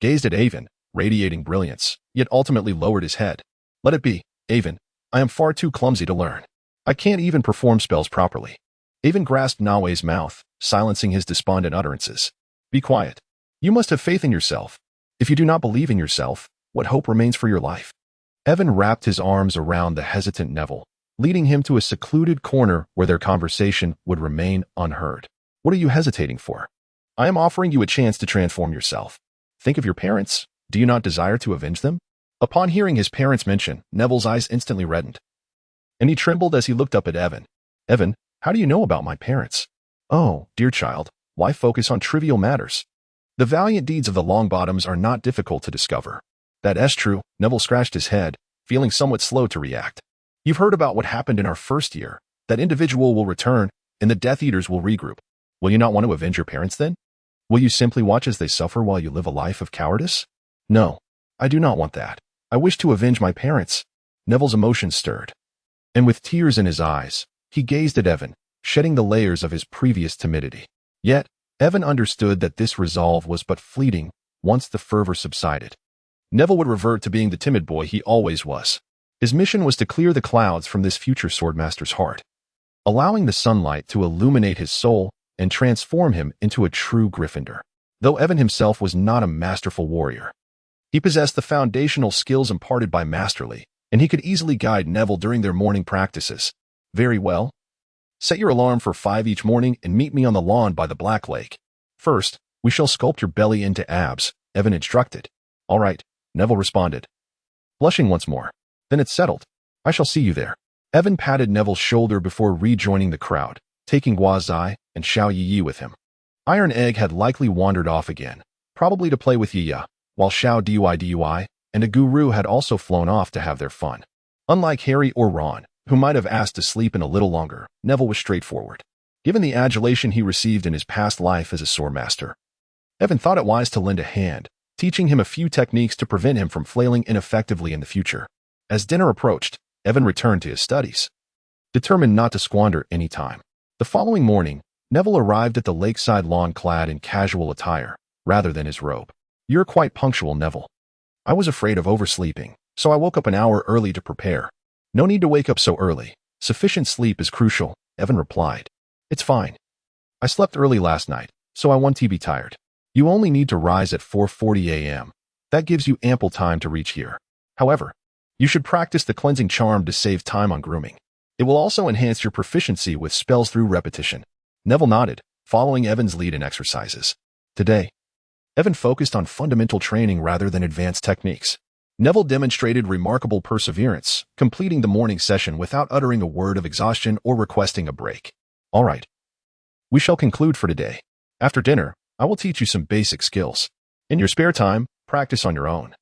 gazed at Evan, radiating brilliance, yet ultimately lowered his head. Let it be, Evan. I am far too clumsy to learn. I can't even perform spells properly. Evan grasped Nawe's mouth, silencing his despondent utterances. Be quiet. You must have faith in yourself. If you do not believe in yourself, what hope remains for your life? Evan wrapped his arms around the hesitant Neville, leading him to a secluded corner where their conversation would remain unheard. What are you hesitating for? I am offering you a chance to transform yourself. Think of your parents. Do you not desire to avenge them? Upon hearing his parents mention, Neville's eyes instantly reddened, and he trembled as he looked up at Evan. Evan, how do you know about my parents? Oh, dear child, why focus on trivial matters? The valiant deeds of the Longbottoms are not difficult to discover. That's true. Neville scratched his head, feeling somewhat slow to react. You've heard about what happened in our first year. That individual will return, and the Death Eaters will regroup. Will you not want to avenge your parents then? Will you simply watch as they suffer while you live a life of cowardice? No, I do not want that. I wish to avenge my parents. Neville's emotions stirred, and with tears in his eyes, he gazed at Evan, shedding the layers of his previous timidity. Yet, Evan understood that this resolve was but fleeting once the fervor subsided. Neville would revert to being the timid boy he always was. His mission was to clear the clouds from this future swordmaster's heart, allowing the sunlight to illuminate his soul and transform him into a true Gryffindor. Though Evan himself was not a masterful warrior, he possessed the foundational skills imparted by Masterly, and he could easily guide Neville during their morning practices. Very well. Set your alarm for 5 each morning and meet me on the lawn by the Black Lake. First, we shall sculpt your belly into abs, Evan instructed. All right, Neville responded, blushing once more. Then it's settled. I shall see you there. Evan patted Neville's shoulder before rejoining the crowd, taking Gua Zai and Xiao Yi with him. Iron Egg had likely wandered off again, probably to play with Yiya, while Xiao Dui and a guru had also flown off to have their fun. Unlike Harry or Ron, who might have asked to sleep in a little longer, Neville was straightforward. Given the adulation he received in his past life as a swordmaster, Evan thought it wise to lend a hand, teaching him a few techniques to prevent him from flailing ineffectively in the future. As dinner approached, Evan returned to his studies, determined not to squander any time. The following morning, Neville arrived at the lakeside lawn clad in casual attire, rather than his robe. You're quite punctual, Neville. I was afraid of oversleeping, so I woke up an hour early to prepare. No need to wake up so early. Sufficient sleep is crucial, Evan replied. It's fine. I slept early last night, so I won't be tired. You only need to rise at 4:40 a.m. That gives you ample time to reach here. However, you should practice the cleansing charm to save time on grooming. It will also enhance your proficiency with spells through repetition. Neville nodded, following Evan's lead in exercises. Today, Evan focused on fundamental training rather than advanced techniques. Neville demonstrated remarkable perseverance, completing the morning session without uttering a word of exhaustion or requesting a break. All right. We shall conclude for today. After dinner, I will teach you some basic skills. In your spare time, practice on your own.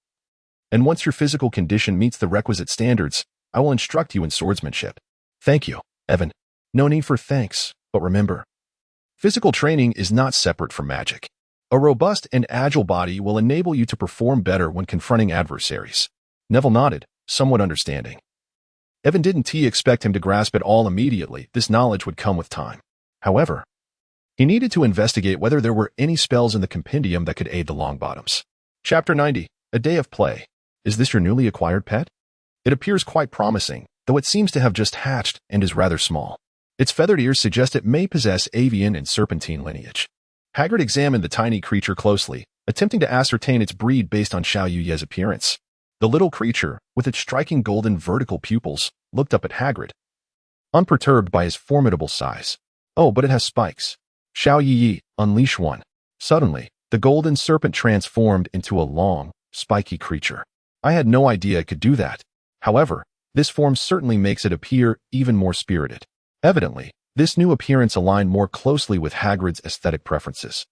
And once your physical condition meets the requisite standards, I will instruct you in swordsmanship. Thank you, Evan. No need for thanks, but remember, physical training is not separate from magic. A robust and agile body will enable you to perform better when confronting adversaries. Neville nodded, somewhat understanding. Evan didn't expect him to grasp it all immediately. This knowledge would come with time. However, he needed to investigate whether there were any spells in the compendium that could aid the Longbottoms. Chapter 90. A Day of Play. Is this your newly acquired pet? It appears quite promising, though it seems to have just hatched and is rather small. Its feathered ears suggest it may possess avian and serpentine lineage. Hagrid examined the tiny creature closely, attempting to ascertain its breed based on Xiao Yuye's appearance. The little creature, with its striking golden vertical pupils, looked up at Hagrid, unperturbed by his formidable size. Oh, but it has spikes. Xiao Yi, unleash one. Suddenly, the golden serpent transformed into a long, spiky creature. I had no idea it could do that. However, this form certainly makes it appear even more spirited. Evidently, this new appearance aligned more closely with Hagrid's aesthetic preferences.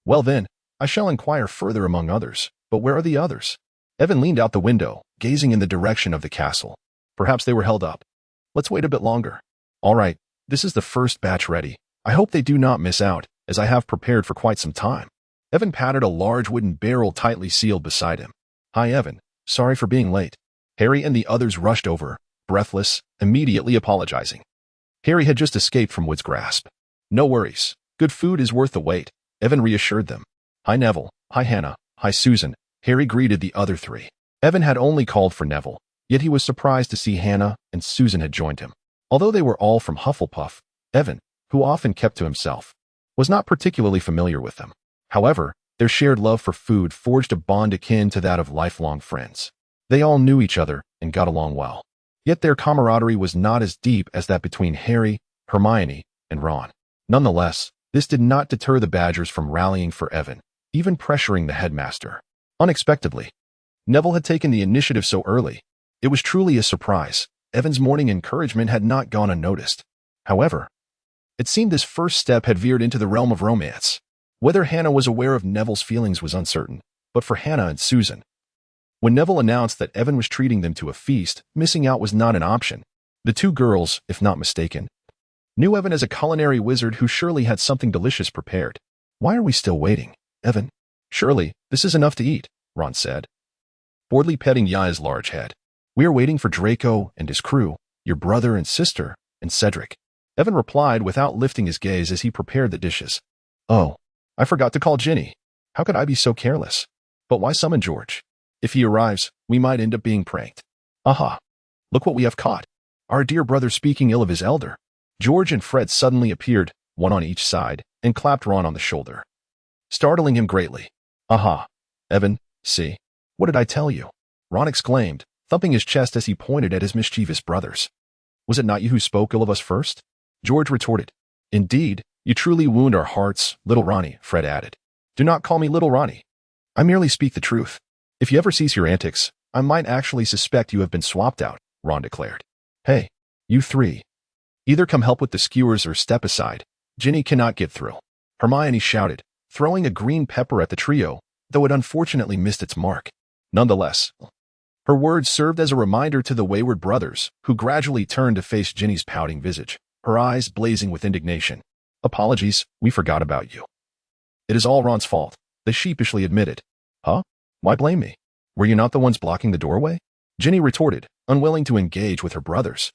Well then, I shall inquire further among others, but where are the others? Evan leaned out the window, gazing in the direction of the castle. Perhaps they were held up. Let's wait a bit longer. All right, this is the first batch ready. I hope they do not miss out, as I have prepared for quite some time. Evan patted a large wooden barrel tightly sealed beside him. Hi, Evan. Sorry for being late. Harry and the others rushed over, breathless, immediately apologizing. Harry had just escaped from Wood's grasp. No worries. Good food is worth the wait, Evan reassured them. Hi, Neville. Hi, Hannah. Hi, Susan. Harry greeted the other three. Evan had only called for Neville, yet he was surprised to see Hannah and Susan had joined him. Although they were all from Hufflepuff, Evan, who often kept to himself, was not particularly familiar with them. However, Their shared love for food forged a bond akin to that of lifelong friends. They all knew each other and got along well. Yet their camaraderie was not as deep as that between Harry, Hermione, and Ron. Nonetheless, this did not deter the Badgers from rallying for Evan, even pressuring the headmaster. Unexpectedly, Neville had taken the initiative so early. It was truly a surprise. Evan's morning encouragement had not gone unnoticed. However, it seemed this first step had veered into the realm of romance. Whether Hannah was aware of Neville's feelings was uncertain, but for Hannah and Susan, when Neville announced that Evan was treating them to a feast, missing out was not an option. The two girls, if not mistaken, knew Evan as a culinary wizard who surely had something delicious prepared. "Why are we still waiting, Evan? Surely, this is enough to eat," Ron said, boredly petting Yaya's large head. "We are waiting for Draco and his crew, your brother and sister, and Cedric." Evan replied without lifting his gaze as he prepared the dishes. "Oh, I forgot to call Ginny. How could I be so careless? But why summon George? If he arrives, we might end up being pranked. Aha! Look what we have caught. Our dear brother speaking ill of his elder." George and Fred suddenly appeared, one on each side, and clapped Ron on the shoulder, startling him greatly. "Aha! Evan, see? What did I tell you?" Ron exclaimed, thumping his chest as he pointed at his mischievous brothers. "Was it not you who spoke ill of us first?" George retorted. "Indeed, you truly wound our hearts, little Ronnie," Fred added. "Do not call me little Ronnie. I merely speak the truth. If you ever cease your antics, I might actually suspect you have been swapped out," Ron declared. "Hey, you three. Either come help with the skewers or step aside. Ginny cannot get through," Hermione shouted, throwing a green pepper at the trio, though it unfortunately missed its mark. Nonetheless, her words served as a reminder to the wayward brothers, who gradually turned to face Ginny's pouting visage, her eyes blazing with indignation. "Apologies, we forgot about you." "It is all Ron's fault," they sheepishly admitted. "Huh? Why blame me? Were you not the ones blocking the doorway?" Ginny retorted, unwilling to engage with her brothers.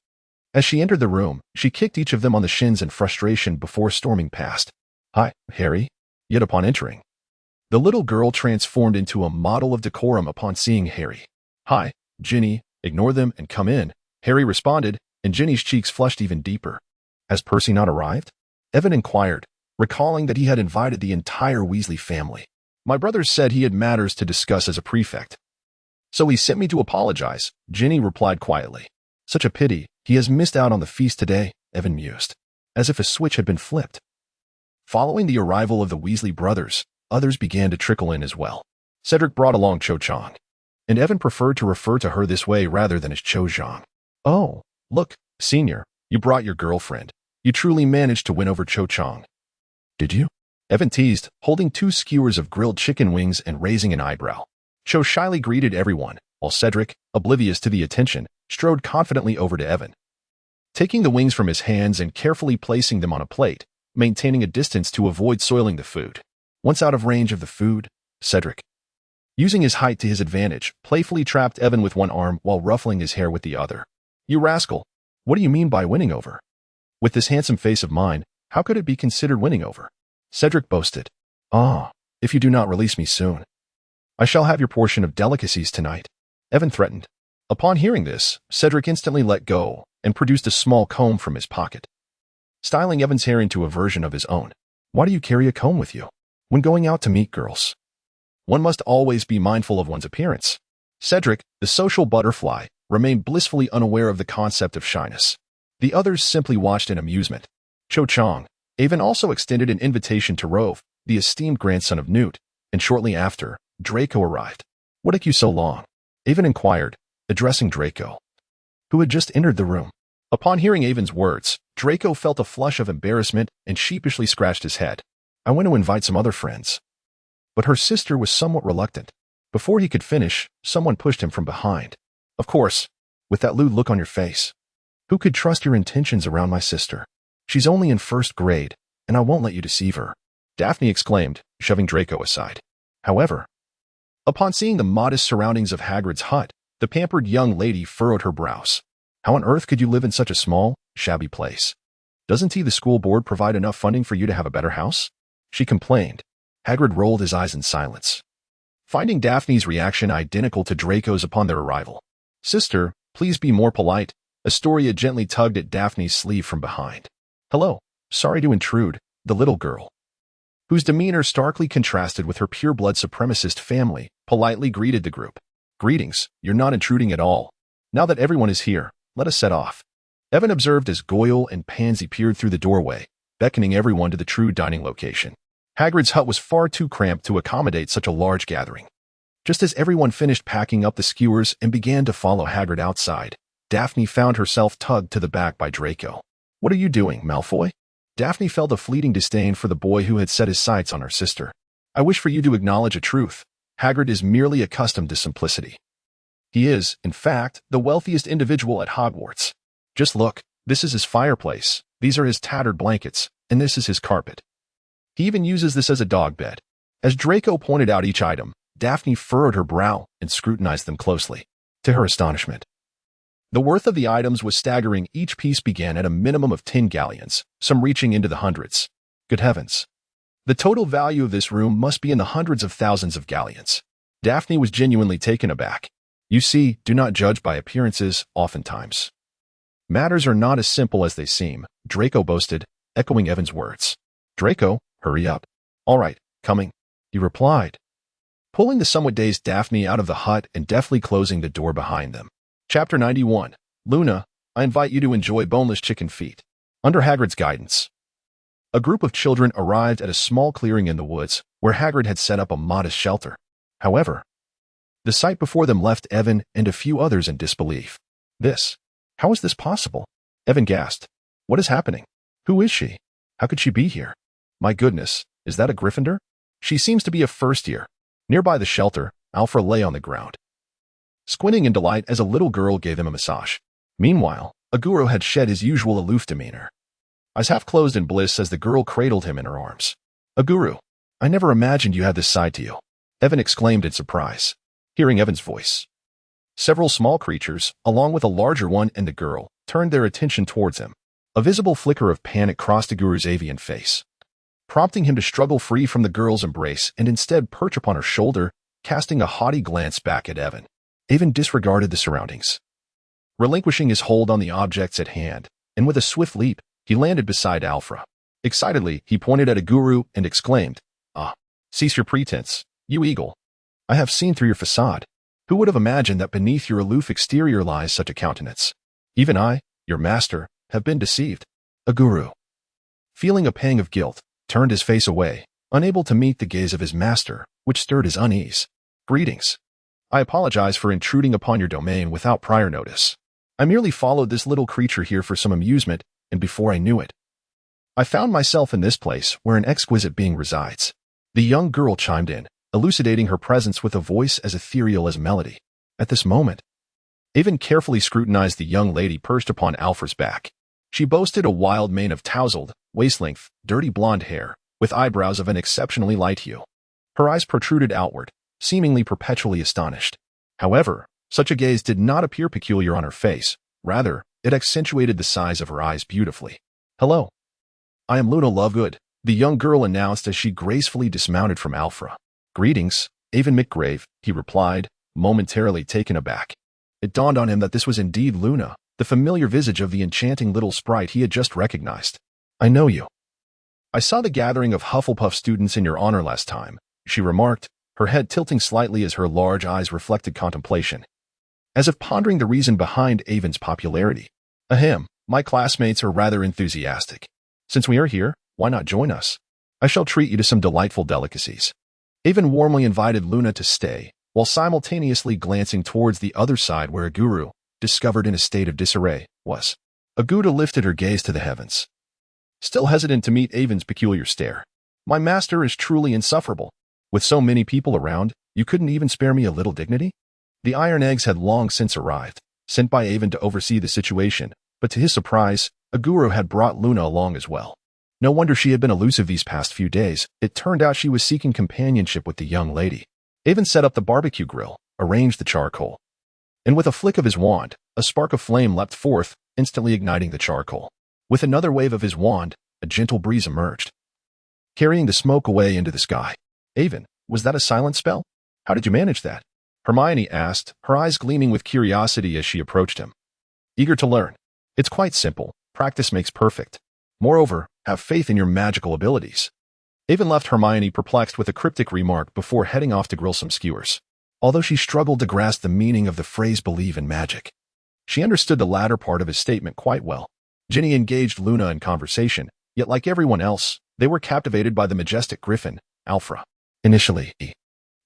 As she entered the room, she kicked each of them on the shins in frustration before storming past. "Hi, Harry." Yet upon entering, the little girl transformed into a model of decorum upon seeing Harry. "Hi, Ginny, ignore them and come in," Harry responded, and Ginny's cheeks flushed even deeper. "Has Percy not arrived?" Evan inquired, recalling that he had invited the entire Weasley family. "My brother said he had matters to discuss as a prefect, so he sent me to apologize," Ginny replied quietly. "Such a pity, he has missed out on the feast today," Evan mused, as if a switch had been flipped. Following the arrival of the Weasley brothers, others began to trickle in as well. Cedric brought along Cho Chang, and Evan preferred to refer to her this way rather than as Cho Chang. "Oh, look, Senior, you brought your girlfriend. You truly managed to win over Cho Chang." "Did you?" Evan teased, holding 2 skewers of grilled chicken wings and raising an eyebrow. Cho shyly greeted everyone, while Cedric, oblivious to the attention, strode confidently over to Evan, taking the wings from his hands and carefully placing them on a plate, maintaining a distance to avoid soiling the food. Once out of range of the food, Cedric, using his height to his advantage, playfully trapped Evan with one arm while ruffling his hair with the other. "You rascal, what do you mean by winning over? With this handsome face of mine, how could it be considered winning over?" Cedric boasted. "Ah, if you do not release me soon, I shall have your portion of delicacies tonight," Evan threatened. Upon hearing this, Cedric instantly let go and produced a small comb from his pocket, styling Evan's hair into a version of his own. "Why do you carry a comb with you? When going out to meet girls, one must always be mindful of one's appearance." Cedric, the social butterfly, remained blissfully unaware of the concept of shyness. The others simply watched in amusement. Cho Chang, Evan also extended an invitation to Rove, the esteemed grandson of Newt, and shortly after, Draco arrived. "What took you so long?" Evan inquired, addressing Draco, who had just entered the room. Upon hearing Evan's words, Draco felt a flush of embarrassment and sheepishly scratched his head. "I went to invite some other friends." But her sister was somewhat reluctant. Before he could finish, someone pushed him from behind. "Of course, with that lewd look on your face. Who could trust your intentions around my sister? She's only in 1st grade, and I won't let you deceive her," Daphne exclaimed, shoving Draco aside. However, upon seeing the modest surroundings of Hagrid's hut, the pampered young lady furrowed her brows. "How on earth could you live in such a small, shabby place? Doesn't the school board provide enough funding for you to have a better house?" she complained. Hagrid rolled his eyes in silence, finding Daphne's reaction identical to Draco's upon their arrival. "Sister, please be more polite," Astoria gently tugged at Daphne's sleeve from behind. "Hello, sorry to intrude," the little girl, whose demeanor starkly contrasted with her pureblood supremacist family, politely greeted the group. "Greetings, you're not intruding at all. Now that everyone is here, let us set off." Evan observed as Goyle and Pansy peered through the doorway, beckoning everyone to the true dining location. Hagrid's hut was far too cramped to accommodate such a large gathering. Just as everyone finished packing up the skewers and began to follow Hagrid outside, Daphne found herself tugged to the back by Draco. "What are you doing, Malfoy?" Daphne felt a fleeting disdain for the boy who had set his sights on her sister. "I wish for you to acknowledge a truth. Hagrid is merely accustomed to simplicity. He is, in fact, the wealthiest individual at Hogwarts. Just look, this is his fireplace, these are his tattered blankets, and this is his carpet. He even uses this as a dog bed." As Draco pointed out each item, Daphne furrowed her brow and scrutinized them closely. To her astonishment, the worth of the items was staggering. Each piece began at a minimum of 10 galleons, some reaching into the hundreds. Good heavens. The total value of this room must be in the hundreds of thousands of galleons. Daphne was genuinely taken aback. You see, do not judge by appearances, oftentimes. Matters are not as simple as they seem, Draco boasted, echoing Evan's words. "Draco, hurry up." "All right, coming," he replied, pulling the somewhat dazed Daphne out of the hut and deftly closing the door behind them. Chapter 91. Luna, I invite you to enjoy boneless chicken feet. Under Hagrid's guidance, a group of children arrived at a small clearing in the woods where Hagrid had set up a modest shelter. However, the sight before them left Evan and a few others in disbelief. How is this possible? Evan gasped. What is happening? Who is she? How could she be here? My goodness, is that a Gryffindor? She seems to be a first year. Nearby the shelter, Alpha lay on the ground, squinting in delight as a little girl gave him a massage. Meanwhile, Aguro had shed his usual aloof demeanor, eyes half closed in bliss as the girl cradled him in her arms. Aguro, I never imagined you had this side to you, Evan exclaimed in surprise, hearing Evan's voice. Several small creatures, along with a larger one and the girl, turned their attention towards him. A visible flicker of panic crossed Aguru's avian face, prompting him to struggle free from the girl's embrace and instead perch upon her shoulder, casting a haughty glance back at Evan. Evan disregarded the surroundings, relinquishing his hold on the objects at hand, and with a swift leap, he landed beside Alpha. Excitedly, he pointed at Aguru and exclaimed, "Ah, cease your pretense, you eagle. I have seen through your facade. Who would have imagined that beneath your aloof exterior lies such a countenance? Even I, your master, have been deceived." Aguru, feeling a pang of guilt, turned his face away, unable to meet the gaze of his master, which stirred his unease. "Greetings. I apologize for intruding upon your domain without prior notice. I merely followed this little creature here for some amusement, and before I knew it, I found myself in this place where an exquisite being resides." The young girl chimed in, elucidating her presence with a voice as ethereal as melody. At this moment, Evan carefully scrutinized the young lady perched upon Alpha's back. She boasted a wild mane of tousled, waist-length, dirty blonde hair, with eyebrows of an exceptionally light hue. Her eyes protruded outward, seemingly perpetually astonished. However, such a gaze did not appear peculiar on her face. Rather, it accentuated the size of her eyes beautifully. "Hello. I am Luna Lovegood," the young girl announced as she gracefully dismounted from Alpha. "Greetings, Evan McGrave," he replied, momentarily taken aback. It dawned on him that this was indeed Luna, the familiar visage of the enchanting little sprite he had just recognized. "I know you. I saw the gathering of Hufflepuff students in your honor last time," she remarked, her head tilting slightly as her large eyes reflected contemplation, as if pondering the reason behind Evan's popularity. "Ahem, my classmates are rather enthusiastic. Since we are here, why not join us? I shall treat you to some delightful delicacies." Evan warmly invited Luna to stay, while simultaneously glancing towards the other side where Aguru, discovered in a state of disarray, was. Aguru lifted her gaze to the heavens, still hesitant to meet Evan's peculiar stare. "My master is truly insufferable. With so many people around, you couldn't even spare me a little dignity?" The iron eggs had long since arrived, sent by Evan to oversee the situation, but to his surprise, Aguru had brought Luna along as well. No wonder she had been elusive these past few days. It turned out she was seeking companionship with the young lady. Evan set up the barbecue grill, arranged the charcoal, and with a flick of his wand, a spark of flame leapt forth, instantly igniting the charcoal. With another wave of his wand, a gentle breeze emerged, carrying the smoke away into the sky. "Evan, was that a silent spell? How did you manage that?" Hermione asked, her eyes gleaming with curiosity as she approached him. Eager to learn. "It's quite simple. Practice makes perfect. Moreover, have faith in your magical abilities." Evan left Hermione perplexed with a cryptic remark before heading off to grill some skewers. Although she struggled to grasp the meaning of the phrase believe in magic, she understood the latter part of his statement quite well. Ginny engaged Luna in conversation, yet like everyone else, they were captivated by the majestic griffin, Alphra. Initially,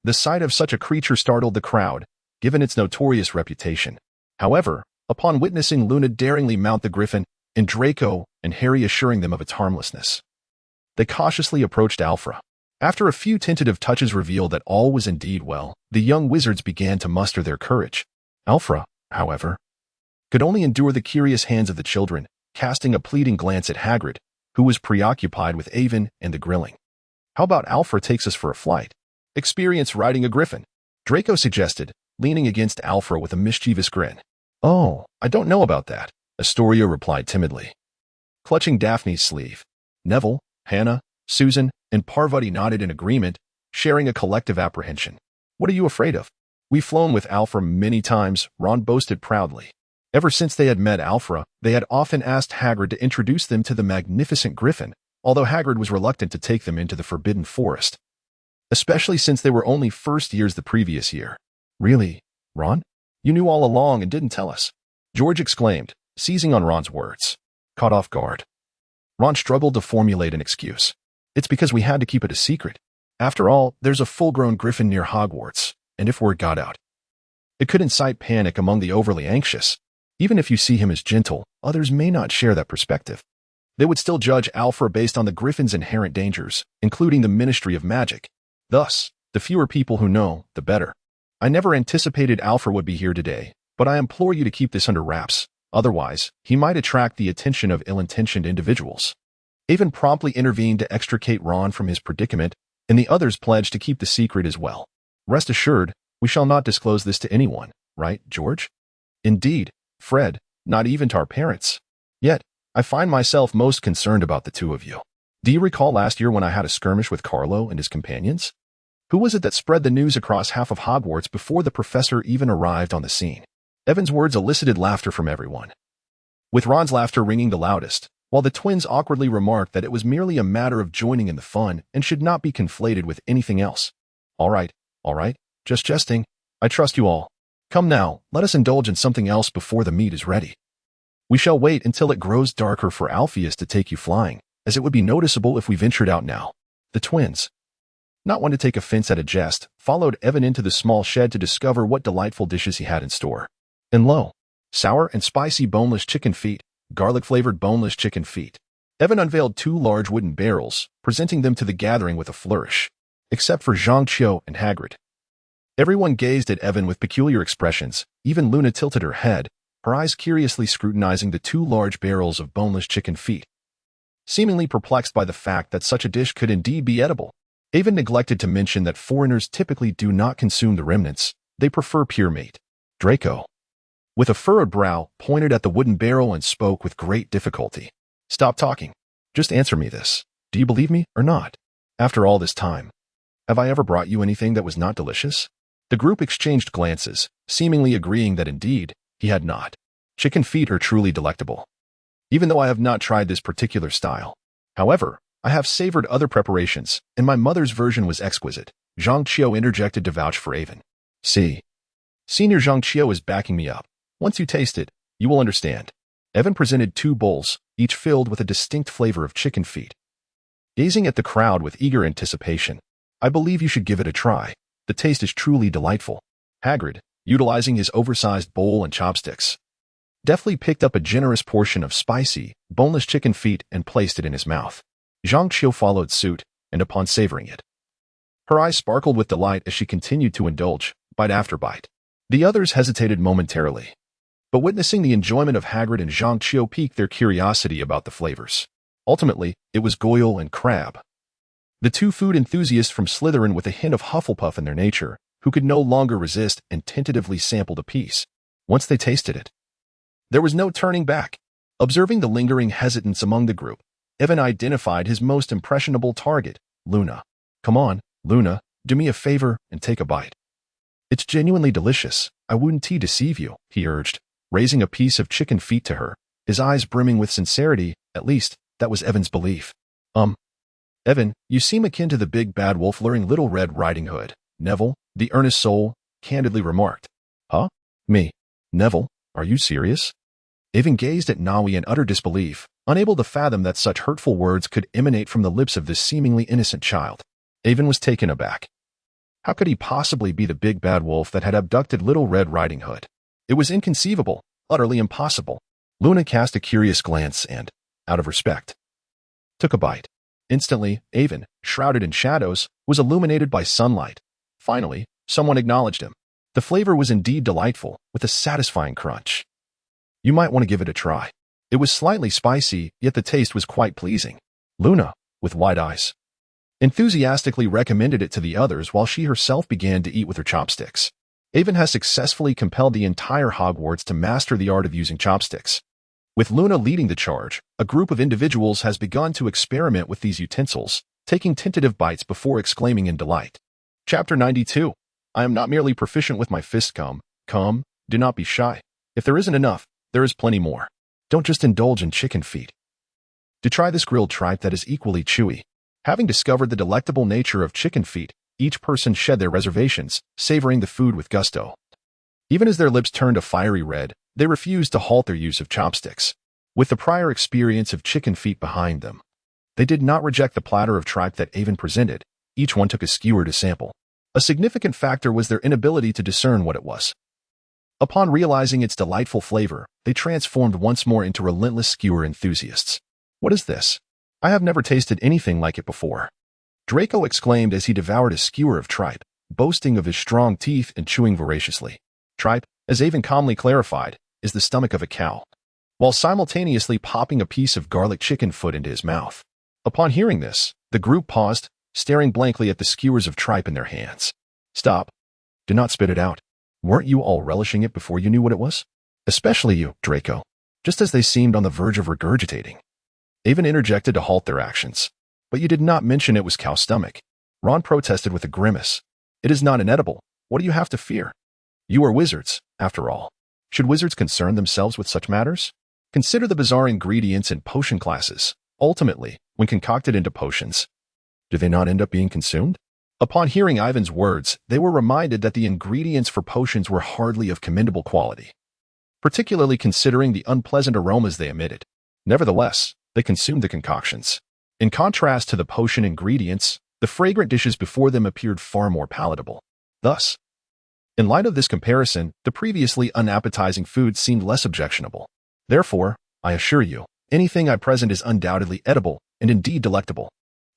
the sight of such a creature startled the crowd, given its notorious reputation. However, upon witnessing Luna daringly mount the griffin, and Draco and Harry assuring them of its harmlessness, they cautiously approached Alphra. After a few tentative touches revealed that all was indeed well, the young wizards began to muster their courage. Alphra, however, could only endure the curious hands of the children, casting a pleading glance at Hagrid, who was preoccupied with Avon and the grilling. How about Alphra takes us for a flight? Experience riding a griffin, Draco suggested, leaning against Alphra with a mischievous grin. Oh, I don't know about that, Astoria replied timidly, clutching Daphne's sleeve. Neville, Hannah, Susan, and Parvati nodded in agreement, sharing a collective apprehension. What are you afraid of? We've flown with Alphra many times, Ron boasted proudly. Ever since they had met Alphra, they had often asked Hagrid to introduce them to the magnificent griffin, although Hagrid was reluctant to take them into the Forbidden Forest, especially since they were only first years the previous year. Really, Ron? You knew all along and didn't tell us, George exclaimed, seizing on Ron's words. Caught off guard, Ron struggled to formulate an excuse. It's because we had to keep it a secret. After all, there's a full-grown griffin near Hogwarts, and if word got out, it could incite panic among the overly anxious. Even if you see him as gentle, others may not share that perspective. They would still judge Alphra based on the griffin's inherent dangers, including the Ministry of Magic. Thus, the fewer people who know, the better. I never anticipated Alphra would be here today, but I implore you to keep this under wraps. Otherwise, he might attract the attention of ill-intentioned individuals. Avon promptly intervened to extricate Ron from his predicament, and the others pledged to keep the secret as well. Rest assured, we shall not disclose this to anyone, right, George? Indeed, Fred, not even to our parents. Yet, I find myself most concerned about the two of you. Do you recall last year when I had a skirmish with Carlo and his companions? Who was it that spread the news across half of Hogwarts before the professor even arrived on the scene? Evan's words elicited laughter from everyone, with Ron's laughter ringing the loudest, while the twins awkwardly remarked that it was merely a matter of joining in the fun and should not be conflated with anything else. All right, just jesting. I trust you all. Come now, let us indulge in something else before the meat is ready. We shall wait until it grows darker for Alpheus to take you flying, as it would be noticeable if we ventured out now. The twins, not one to take offense at a jest, followed Evan into the small shed to discover what delightful dishes he had in store. And lo, sour and spicy boneless chicken feet, garlic-flavored boneless chicken feet. Evan unveiled 2 large wooden barrels, presenting them to the gathering with a flourish, except for Zhang Qiu and Hagrid. Everyone gazed at Evan with peculiar expressions. Even Luna tilted her head, her eyes curiously scrutinizing the 2 large barrels of boneless chicken feet, seemingly perplexed by the fact that such a dish could indeed be edible. Evan neglected to mention that foreigners typically do not consume the remnants, they prefer pure meat. Draco, with a furrowed brow, pointed at the wooden barrel and spoke with great difficulty. Stop talking. Just answer me this. Do you believe me or not? After all this time, have I ever brought you anything that was not delicious? The group exchanged glances, seemingly agreeing that indeed, he had not. Chicken feet are truly delectable, even though I have not tried this particular style. However, I have savored other preparations, and my mother's version was exquisite. Zhang Qiu interjected to vouch for Avon. See, Senior Zhang Qiu is backing me up. Once you taste it, you will understand. Evan presented 2 bowls, each filled with a distinct flavor of chicken feet. Gazing at the crowd with eager anticipation, I believe you should give it a try. The taste is truly delightful. Hagrid, utilizing his oversized bowl and chopsticks, deftly picked up a generous portion of spicy, boneless chicken feet and placed it in his mouth. Zhang Qiu followed suit, and upon savoring it, her eyes sparkled with delight as she continued to indulge, bite after bite. The others hesitated momentarily, but witnessing the enjoyment of Hagrid and Zhang Qiu piqued their curiosity about the flavors. Ultimately, it was Goyle and Crabbe, the 2 food enthusiasts from Slytherin with a hint of Hufflepuff in their nature, who could no longer resist and tentatively sampled a piece. Once they tasted it, there was no turning back. Observing the lingering hesitance among the group, Evan identified his most impressionable target, Luna. Come on, Luna, do me a favor and take a bite. It's genuinely delicious. I wouldn't deceive you, he urged, raising a piece of chicken feet to her, his eyes brimming with sincerity. At least, that was Evan's belief. Evan, you seem akin to the big bad wolf luring Little Red Riding Hood. Neville, the earnest soul, candidly remarked. Huh? Me? Neville, are you serious? Evan gazed at Nawi in utter disbelief, unable to fathom that such hurtful words could emanate from the lips of this seemingly innocent child. Evan was taken aback. How could he possibly be the big bad wolf that had abducted Little Red Riding Hood? It was inconceivable, utterly impossible. Luna cast a curious glance and, out of respect, took a bite. Instantly, Avon, shrouded in shadows, was illuminated by sunlight. Finally, someone acknowledged him. The flavor was indeed delightful, with a satisfying crunch. You might want to give it a try. It was slightly spicy, yet the taste was quite pleasing. Luna, with wide eyes, enthusiastically recommended it to the others while she herself began to eat with her chopsticks. Avon has successfully compelled the entire Hogwarts to master the art of using chopsticks. With Luna leading the charge, a group of individuals has begun to experiment with these utensils, taking tentative bites before exclaiming in delight. Chapter 92. I am not merely proficient with my fist. Come, do not be shy. If there isn't enough, there is plenty more. Don't just indulge in chicken feet. To try this grilled tripe that is equally chewy. Having discovered the delectable nature of chicken feet, each person shed their reservations, savoring the food with gusto. Even as their lips turned a fiery red, they refused to halt their use of chopsticks. With the prior experience of chicken feet behind them, they did not reject the platter of tripe that Avon presented. Each one took a skewer to sample. A significant factor was their inability to discern what it was. Upon realizing its delightful flavor, they transformed once more into relentless skewer enthusiasts. What is this? I have never tasted anything like it before. Draco exclaimed as he devoured a skewer of tripe, boasting of his strong teeth and chewing voraciously. Tripe, as Avon calmly clarified, is the stomach of a cow, while simultaneously popping a piece of garlic chicken foot into his mouth. Upon hearing this, the group paused, staring blankly at the skewers of tripe in their hands. Stop. Do not spit it out. Weren't you all relishing it before you knew what it was? Especially you, Draco. Just as they seemed on the verge of regurgitating. Avon interjected to halt their actions. But you did not mention it was cow stomach. Ron protested with a grimace. It is not inedible. What do you have to fear? You are wizards, after all. Should wizards concern themselves with such matters? Consider the bizarre ingredients in potion classes. Ultimately, when concocted into potions, do they not end up being consumed? Upon hearing Ivan's words, they were reminded that the ingredients for potions were hardly of commendable quality, particularly considering the unpleasant aromas they emitted. Nevertheless, they consumed the concoctions. In contrast to the potion ingredients, the fragrant dishes before them appeared far more palatable. Thus, in light of this comparison, the previously unappetizing food seemed less objectionable. Therefore, I assure you, anything I present is undoubtedly edible and indeed delectable.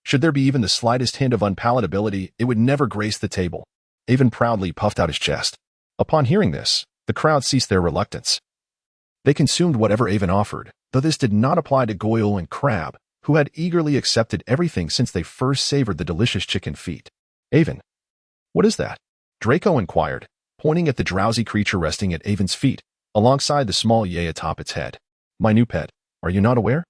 Should there be even the slightest hint of unpalatability, it would never grace the table. Avon proudly puffed out his chest. Upon hearing this, the crowd ceased their reluctance. They consumed whatever Avon offered, though this did not apply to Goyle and Crab, who had eagerly accepted everything since they first savored the delicious chicken feet. Avon, what is that? Draco inquired, pointing at the drowsy creature resting at Avon's feet, alongside the small yay atop its head. My new pet, are you not aware?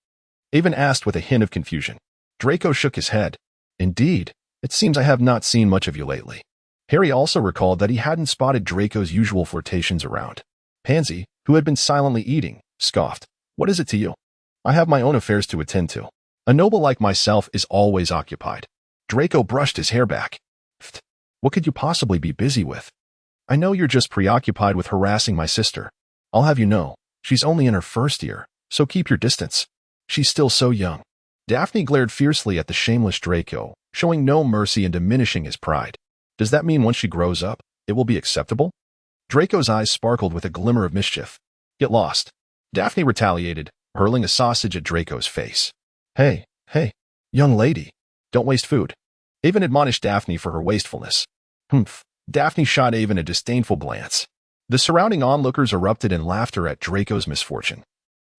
Avon asked with a hint of confusion. Draco shook his head. Indeed, it seems I have not seen much of you lately. Harry also recalled that he hadn't spotted Draco's usual flirtations around. Pansy, who had been silently eating, scoffed. What is it to you? I have my own affairs to attend to. A noble like myself is always occupied. Draco brushed his hair back. What could you possibly be busy with? I know you're just preoccupied with harassing my sister. I'll have you know, she's only in her first year, so keep your distance. She's still so young. Daphne glared fiercely at the shameless Draco, showing no mercy and diminishing his pride. Does that mean once she grows up, it will be acceptable? Draco's eyes sparkled with a glimmer of mischief. Get lost. Daphne retaliated, hurling a sausage at Draco's face. Hey, young lady, don't waste food. Avon admonished Daphne for her wastefulness. Daphne shot Avon a disdainful glance. The surrounding onlookers erupted in laughter at Draco's misfortune.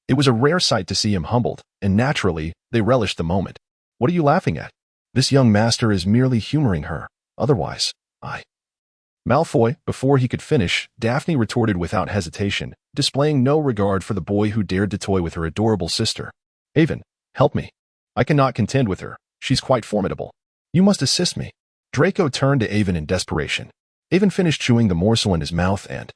It was a rare sight to see him humbled, and naturally, they relished the moment. What are you laughing at? This young master is merely humoring her. Otherwise, Malfoy, before he could finish, Daphne retorted without hesitation, displaying no regard for the boy who dared to toy with her adorable sister. Avon, help me. I cannot contend with her. She's quite formidable. You must assist me. Draco turned to Avon in desperation. Avon finished chewing the morsel in his mouth and,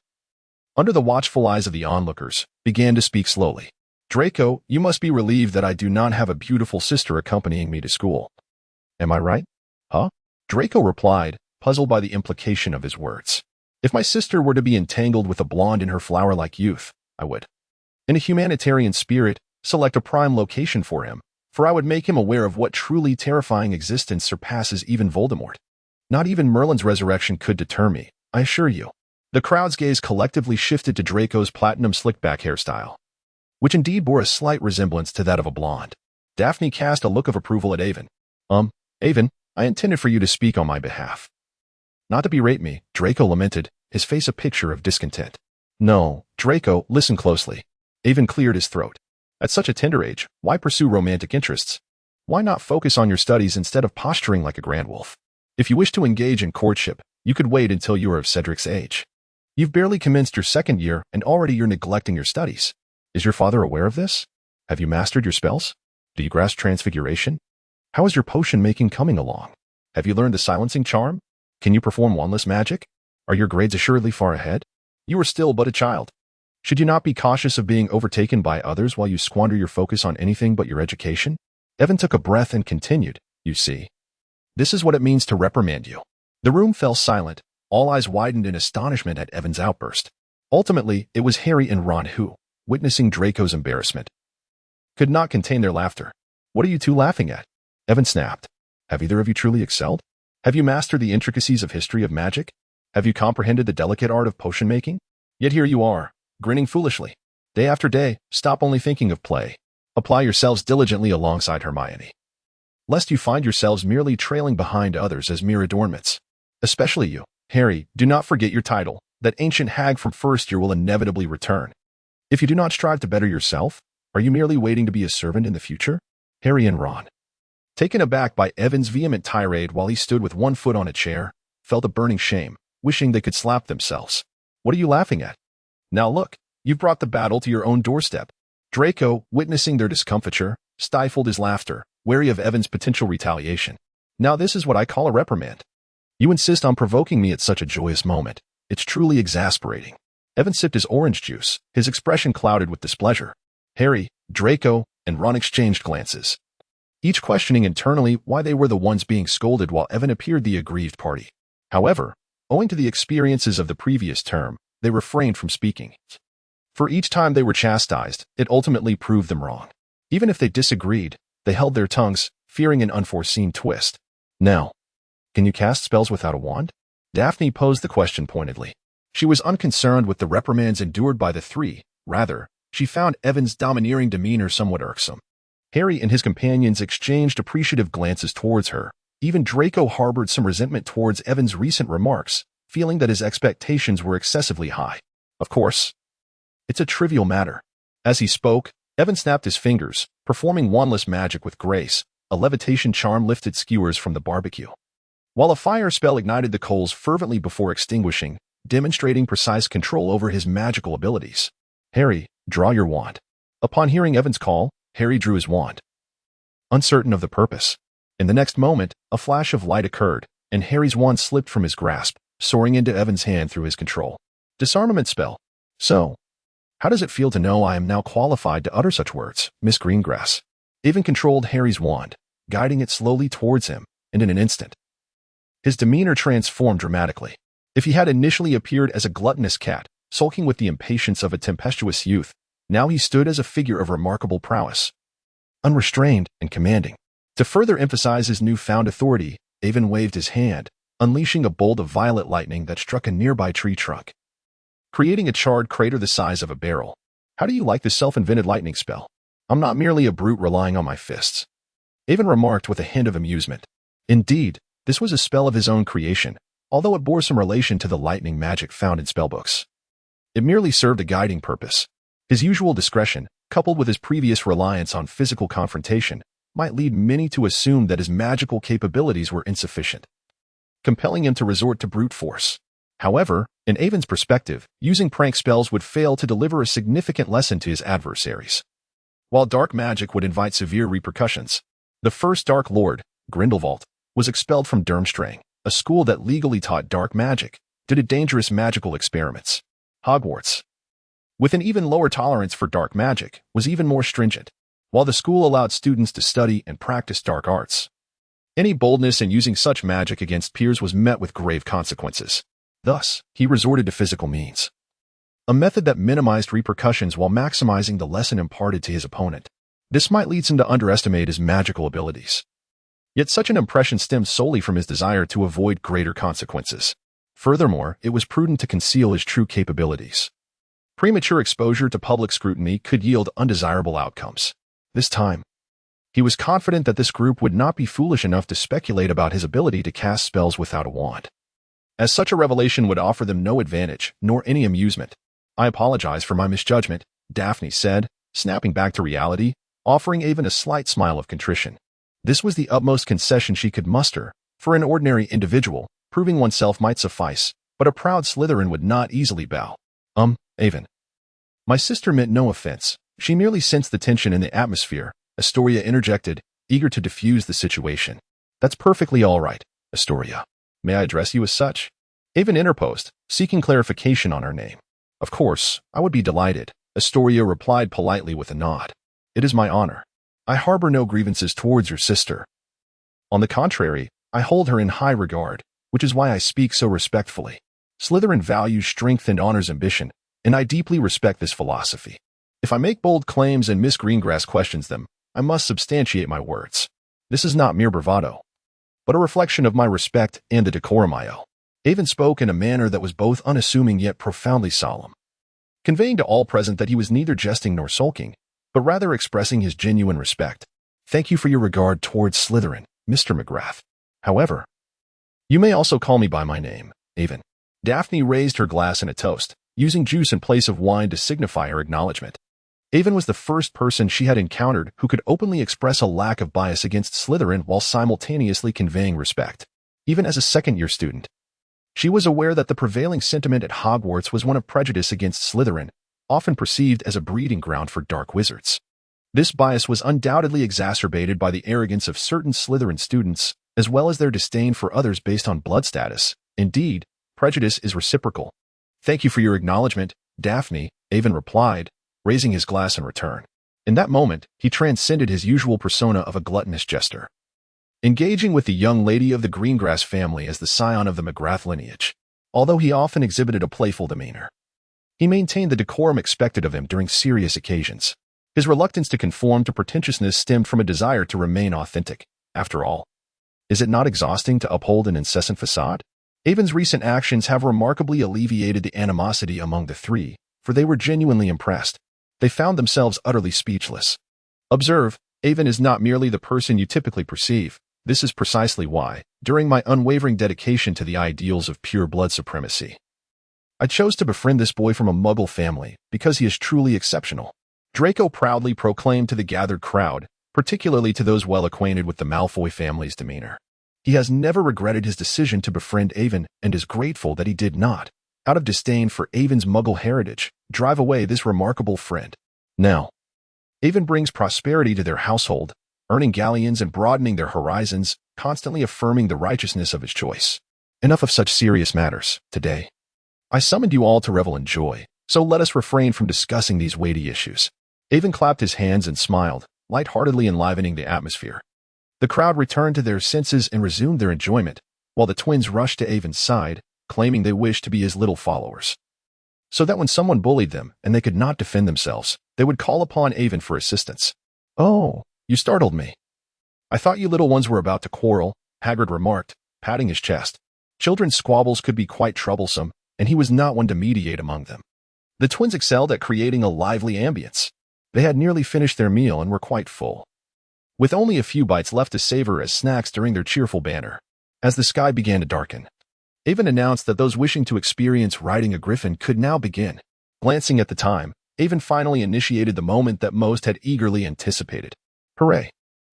under the watchful eyes of the onlookers, began to speak slowly. Draco, you must be relieved that I do not have a beautiful sister accompanying me to school. Am I right? Huh? Draco replied, puzzled by the implication of his words. If my sister were to be entangled with a blonde in her flower-like youth, I would, in a humanitarian spirit, select a prime location for him, for I would make him aware of what truly terrifying existence surpasses even Voldemort. Not even Merlin's resurrection could deter me, I assure you. The crowd's gaze collectively shifted to Draco's platinum slick-back hairstyle, which indeed bore a slight resemblance to that of a blonde. Daphne cast a look of approval at Avon. Avon, I intended for you to speak on my behalf. Not to berate me, Draco lamented, his face a picture of discontent. No, Draco, listen closely. Avon cleared his throat. At such a tender age, why pursue romantic interests? Why not focus on your studies instead of posturing like a grand wolf? If you wish to engage in courtship, you could wait until you are of Cedric's age. You've barely commenced your second year and already you're neglecting your studies. Is your father aware of this? Have you mastered your spells? Do you grasp transfiguration? How is your potion making coming along? Have you learned the silencing charm? Can you perform wandless magic? Are your grades assuredly far ahead? You are still but a child. Should you not be cautious of being overtaken by others while you squander your focus on anything but your education? Evan took a breath and continued, you see. This is what it means to reprimand you. The room fell silent, all eyes widened in astonishment at Evan's outburst. Ultimately, it was Harry and Ron who, witnessing Draco's embarrassment, could not contain their laughter. What are you two laughing at? Evan snapped. Have either of you truly excelled? Have you mastered the intricacies of history of magic? Have you comprehended the delicate art of potion making? Yet here you are, grinning foolishly. Day after day, stop only thinking of play. Apply yourselves diligently alongside Hermione, lest you find yourselves merely trailing behind others as mere adornments. Especially you, Harry, do not forget your title. That ancient hag from first year will inevitably return. If you do not strive to better yourself, are you merely waiting to be a servant in the future? Harry and Ron, taken aback by Evan's vehement tirade while he stood with one foot on a chair, felt a burning shame, wishing they could slap themselves. What are you laughing at? Now look, you've brought the battle to your own doorstep. Draco, witnessing their discomfiture, stifled his laughter, wary of Evan's potential retaliation. Now this is what I call a reprimand. You insist on provoking me at such a joyous moment. It's truly exasperating. Evan sipped his orange juice, his expression clouded with displeasure. Harry, Draco, and Ron exchanged glances, each questioning internally why they were the ones being scolded while Evan appeared the aggrieved party. However, owing to the experiences of the previous term, they refrained from speaking. For each time they were chastised, it ultimately proved them wrong. Even if they disagreed, they held their tongues, fearing an unforeseen twist. Now, can you cast spells without a wand? Daphne posed the question pointedly. She was unconcerned with the reprimands endured by the three. Rather, she found Evan's domineering demeanor somewhat irksome. Harry and his companions exchanged appreciative glances towards her. Even Draco harbored some resentment towards Evan's recent remarks, feeling that his expectations were excessively high. Of course, it's a trivial matter. As he spoke, Evan snapped his fingers, performing wandless magic with grace. A levitation charm lifted skewers from the barbecue, while a fire spell ignited the coals fervently before extinguishing, demonstrating precise control over his magical abilities. Harry, draw your wand. Upon hearing Evan's call, Harry drew his wand, uncertain of the purpose. In the next moment, a flash of light occurred, and Harry's wand slipped from his grasp, soaring into Evan's hand through his control. Disarmament spell. So, how does it feel to know I am now qualified to utter such words, Miss Greengrass? Evan controlled Harry's wand, guiding it slowly towards him, and in an instant, his demeanor transformed dramatically. If he had initially appeared as a gluttonous cat, sulking with the impatience of a tempestuous youth, now he stood as a figure of remarkable prowess, unrestrained and commanding. To further emphasize his newfound authority, Evan waved his hand, unleashing a bolt of violet lightning that struck a nearby tree trunk, creating a charred crater the size of a barrel. How do you like this self-invented lightning spell? I'm not merely a brute relying on my fists. Evan remarked with a hint of amusement. Indeed, this was a spell of his own creation, although it bore some relation to the lightning magic found in spellbooks. It merely served a guiding purpose. His usual discretion, coupled with his previous reliance on physical confrontation, might lead many to assume that his magical capabilities were insufficient, compelling him to resort to brute force. However, in Evan's perspective, using prank spells would fail to deliver a significant lesson to his adversaries, while dark magic would invite severe repercussions. The first Dark Lord, Grindelwald, was expelled from Durmstrang, a school that legally taught dark magic, due to dangerous magical experiments. Hogwarts, with an even lower tolerance for dark magic, was even more stringent. While the school allowed students to study and practice dark arts, Any boldness in using such magic against peers was met with grave consequences. Thus, he resorted to physical means, a method that minimized repercussions while maximizing the lesson imparted to his opponent. This might lead him to underestimate his magical abilities. Yet such an impression stemmed solely from his desire to avoid greater consequences. Furthermore, it was prudent to conceal his true capabilities. Premature exposure to public scrutiny could yield undesirable outcomes. This time, he was confident that this group would not be foolish enough to speculate about his ability to cast spells without a wand, as such a revelation would offer them no advantage, nor any amusement. "I apologize for my misjudgment," Daphne said, snapping back to reality, offering Avon a slight smile of contrition. This was the utmost concession she could muster. For an ordinary individual, proving oneself might suffice, but a proud Slytherin would not easily bow. Avon. My sister meant no offense. She merely sensed the tension in the atmosphere," Astoria interjected, eager to diffuse the situation. "That's perfectly all right, Astoria. May I address you as such?" Avon interposed, seeking clarification on her name. "Of course, I would be delighted," Astoria replied politely with a nod. "It is my honor. I harbor no grievances towards your sister. On the contrary, I hold her in high regard, which is why I speak so respectfully. Slytherin values strength and honors ambition, and I deeply respect this philosophy. If I make bold claims and Miss Greengrass questions them, I must substantiate my words. This is not mere bravado, but a reflection of my respect and the decorum I owe." Avon spoke in a manner that was both unassuming yet profoundly solemn, conveying to all present that he was neither jesting nor sulking, but rather expressing his genuine respect. "Thank you for your regard towards Slytherin, Mr. McGrath. However, you may also call me by my name, Avon." Daphne raised her glass in a toast, using juice in place of wine to signify her acknowledgement. Avon was the first person she had encountered who could openly express a lack of bias against Slytherin while simultaneously conveying respect. Even as a second-year student, she was aware that the prevailing sentiment at Hogwarts was one of prejudice against Slytherin, often perceived as a breeding ground for dark wizards. This bias was undoubtedly exacerbated by the arrogance of certain Slytherin students, as well as their disdain for others based on blood status. Indeed, prejudice is reciprocal. "Thank you for your acknowledgement, Daphne," Avon replied, raising his glass in return. In that moment, he transcended his usual persona of a gluttonous jester, engaging with the young lady of the Greengrass family as the scion of the McGrath lineage. Although he often exhibited a playful demeanor, he maintained the decorum expected of him during serious occasions. His reluctance to conform to pretentiousness stemmed from a desire to remain authentic. After all, is it not exhausting to uphold an incessant facade? Avon's recent actions have remarkably alleviated the animosity among the three, for they were genuinely impressed. They found themselves utterly speechless. Observe, Avon is not merely the person you typically perceive. This is precisely why, during my unwavering dedication to the ideals of pure blood supremacy, I chose to befriend this boy from a Muggle family because he is truly exceptional. Draco proudly proclaimed to the gathered crowd, particularly to those well acquainted with the Malfoy family's demeanor. He has never regretted his decision to befriend Avon and is grateful that he did not, out of disdain for Avon's Muggle heritage, drive away this remarkable friend. Now, Avon brings prosperity to their household, earning galleons and broadening their horizons, constantly affirming the righteousness of his choice. Enough of such serious matters. Today, I summoned you all to revel in joy, so let us refrain from discussing these weighty issues. Avon clapped his hands and smiled, lightheartedly enlivening the atmosphere. The crowd returned to their senses and resumed their enjoyment, while the twins rushed to Avon's side, claiming they wished to be his little followers, so that when someone bullied them and they could not defend themselves, they would call upon Avon for assistance. "Oh, you startled me. I thought you little ones were about to quarrel," Hagrid remarked, patting his chest. Children's squabbles could be quite troublesome, and he was not one to mediate among them. The twins excelled at creating a lively ambience. They had nearly finished their meal and were quite full, with only a few bites left to savor as snacks during their cheerful banter. As the sky began to darken, Avon announced that those wishing to experience riding a griffin could now begin. Glancing at the time, Avon finally initiated the moment that most had eagerly anticipated. "Hooray!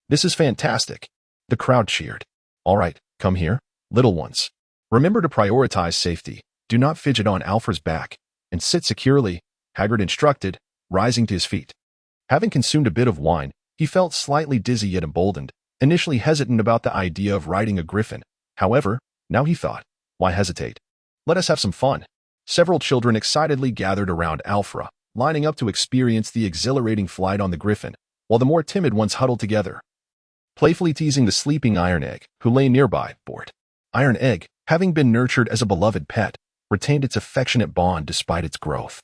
This is fantastic!" The crowd cheered. "All right, come here, little ones. Remember to prioritize safety. Do not fidget on Alfred's back, and sit securely," Hagrid instructed, rising to his feet. Having consumed a bit of wine, he felt slightly dizzy yet emboldened, initially hesitant about the idea of riding a griffin. However, now he thought, why hesitate? Let us have some fun. Several children excitedly gathered around Alfra, lining up to experience the exhilarating flight on the griffin, while the more timid ones huddled together, playfully teasing the sleeping Iron Egg, who lay nearby, bored. Iron Egg, having been nurtured as a beloved pet, retained its affectionate bond despite its growth,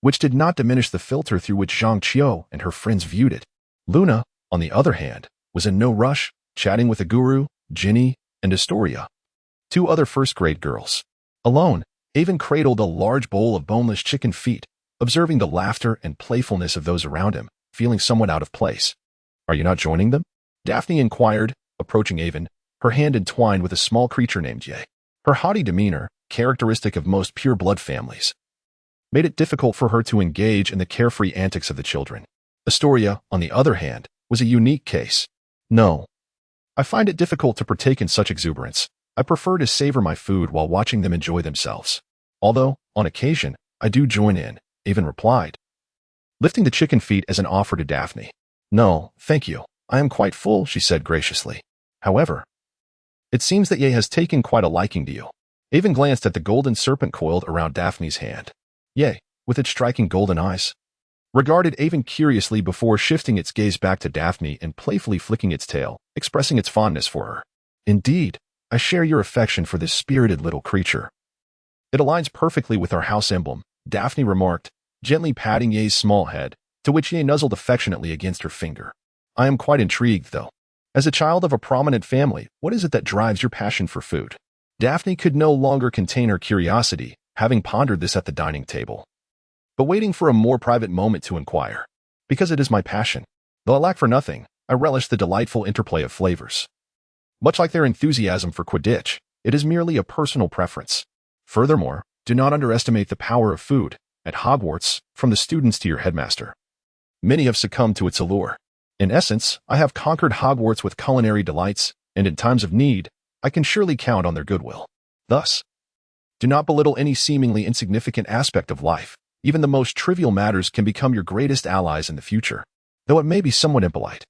which did not diminish the filter through which Zhang Qiu and her friends viewed it. Luna, on the other hand, was in no rush, chatting with Aguru, Ginny, and Astoria, two other first-grade girls. Alone, Avon cradled a large bowl of boneless chicken feet, observing the laughter and playfulness of those around him, feeling somewhat out of place. "Are you not joining them?" Daphne inquired, approaching Avon, her hand entwined with a small creature named Ye. Her haughty demeanor, characteristic of most pure-blood families, made it difficult for her to engage in the carefree antics of the children. Astoria, on the other hand, was a unique case. "No. I find it difficult to partake in such exuberance. I prefer to savor my food while watching them enjoy themselves. Although, on occasion, I do join in," Avon replied, lifting the chicken feet as an offer to Daphne. "No, thank you. I am quite full," she said graciously. "However, it seems that Ye has taken quite a liking to you." Avon glanced at the golden serpent coiled around Daphne's hand. Ye, with its striking golden eyes, regarded Avon curiously before shifting its gaze back to Daphne and playfully flicking its tail, expressing its fondness for her. "Indeed, I share your affection for this spirited little creature. It aligns perfectly with our house emblem," Daphne remarked, gently patting Ye's small head, to which Ye nuzzled affectionately against her finger. "I am quite intrigued, though. As a child of a prominent family, what is it that drives your passion for food?" Daphne could no longer contain her curiosity, having pondered this at the dining table, but waiting for a more private moment to inquire. "Because it is my passion. Though I lack for nothing, I relish the delightful interplay of flavors. Much like their enthusiasm for Quidditch, it is merely a personal preference. Furthermore, do not underestimate the power of food. At Hogwarts, from the students to your headmaster, many have succumbed to its allure. In essence, I have conquered Hogwarts with culinary delights, and in times of need, I can surely count on their goodwill. Thus, do not belittle any seemingly insignificant aspect of life. Even the most trivial matters can become your greatest allies in the future, though it may be somewhat impolite.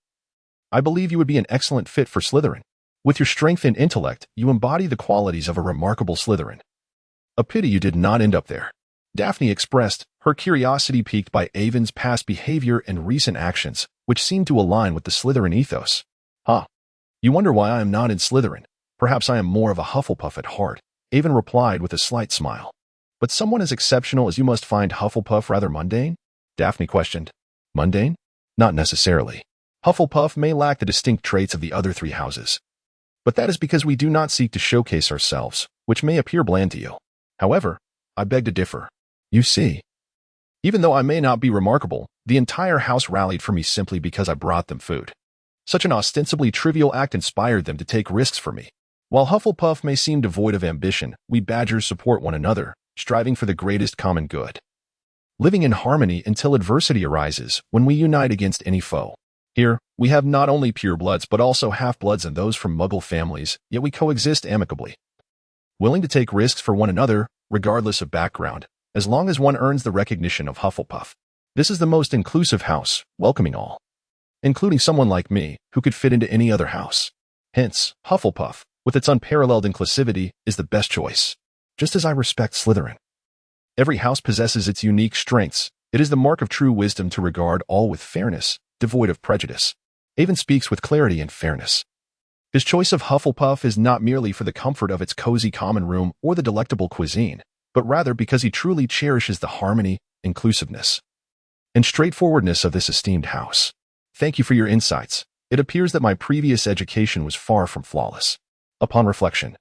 I believe you would be an excellent fit for Slytherin. With your strength and intellect, you embody the qualities of a remarkable Slytherin. A pity you did not end up there." Daphne expressed, her curiosity piqued by Avon's past behavior and recent actions, which seemed to align with the Slytherin ethos. "Huh. You wonder why I am not in Slytherin. Perhaps I am more of a Hufflepuff at heart," Avon replied with a slight smile. "But someone as exceptional as you must find Hufflepuff rather mundane?" Daphne questioned. "Mundane? Not necessarily. Hufflepuff may lack the distinct traits of the other three houses, but that is because we do not seek to showcase ourselves, which may appear bland to you. However, I beg to differ. You see, even though I may not be remarkable, the entire house rallied for me simply because I brought them food. Such an ostensibly trivial act inspired them to take risks for me. While Hufflepuff may seem devoid of ambition, we Badgers support one another, striving for the greatest common good, living in harmony until adversity arises when we unite against any foe. Here, we have not only purebloods but also half-bloods and those from Muggle families, yet we coexist amicably, willing to take risks for one another, regardless of background, as long as one earns the recognition of Hufflepuff. This is the most inclusive house, welcoming all, including someone like me, who could fit into any other house. Hence, Hufflepuff, with its unparalleled inclusivity, is the best choice. Just as I respect Slytherin. Every house possesses its unique strengths. It is the mark of true wisdom to regard all with fairness, devoid of prejudice. Avon speaks with clarity and fairness. His choice of Hufflepuff is not merely for the comfort of its cozy common room or the delectable cuisine, but rather because he truly cherishes the harmony, inclusiveness, and straightforwardness of this esteemed house. Thank you for your insights. It appears that my previous education was far from flawless. Upon reflection,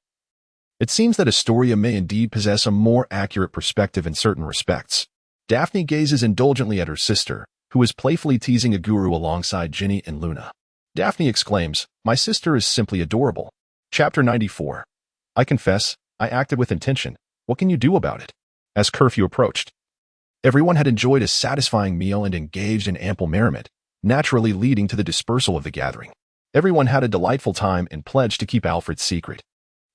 it seems that Astoria may indeed possess a more accurate perspective in certain respects. Daphne gazes indulgently at her sister, who is playfully teasing Aguru alongside Ginny and Luna. Daphne exclaims, "My sister is simply adorable." Chapter 94. I confess, I acted with intention. What can you do about it? As curfew approached, everyone had enjoyed a satisfying meal and engaged in ample merriment, naturally leading to the dispersal of the gathering. Everyone had a delightful time and pledged to keep Alfred's secret.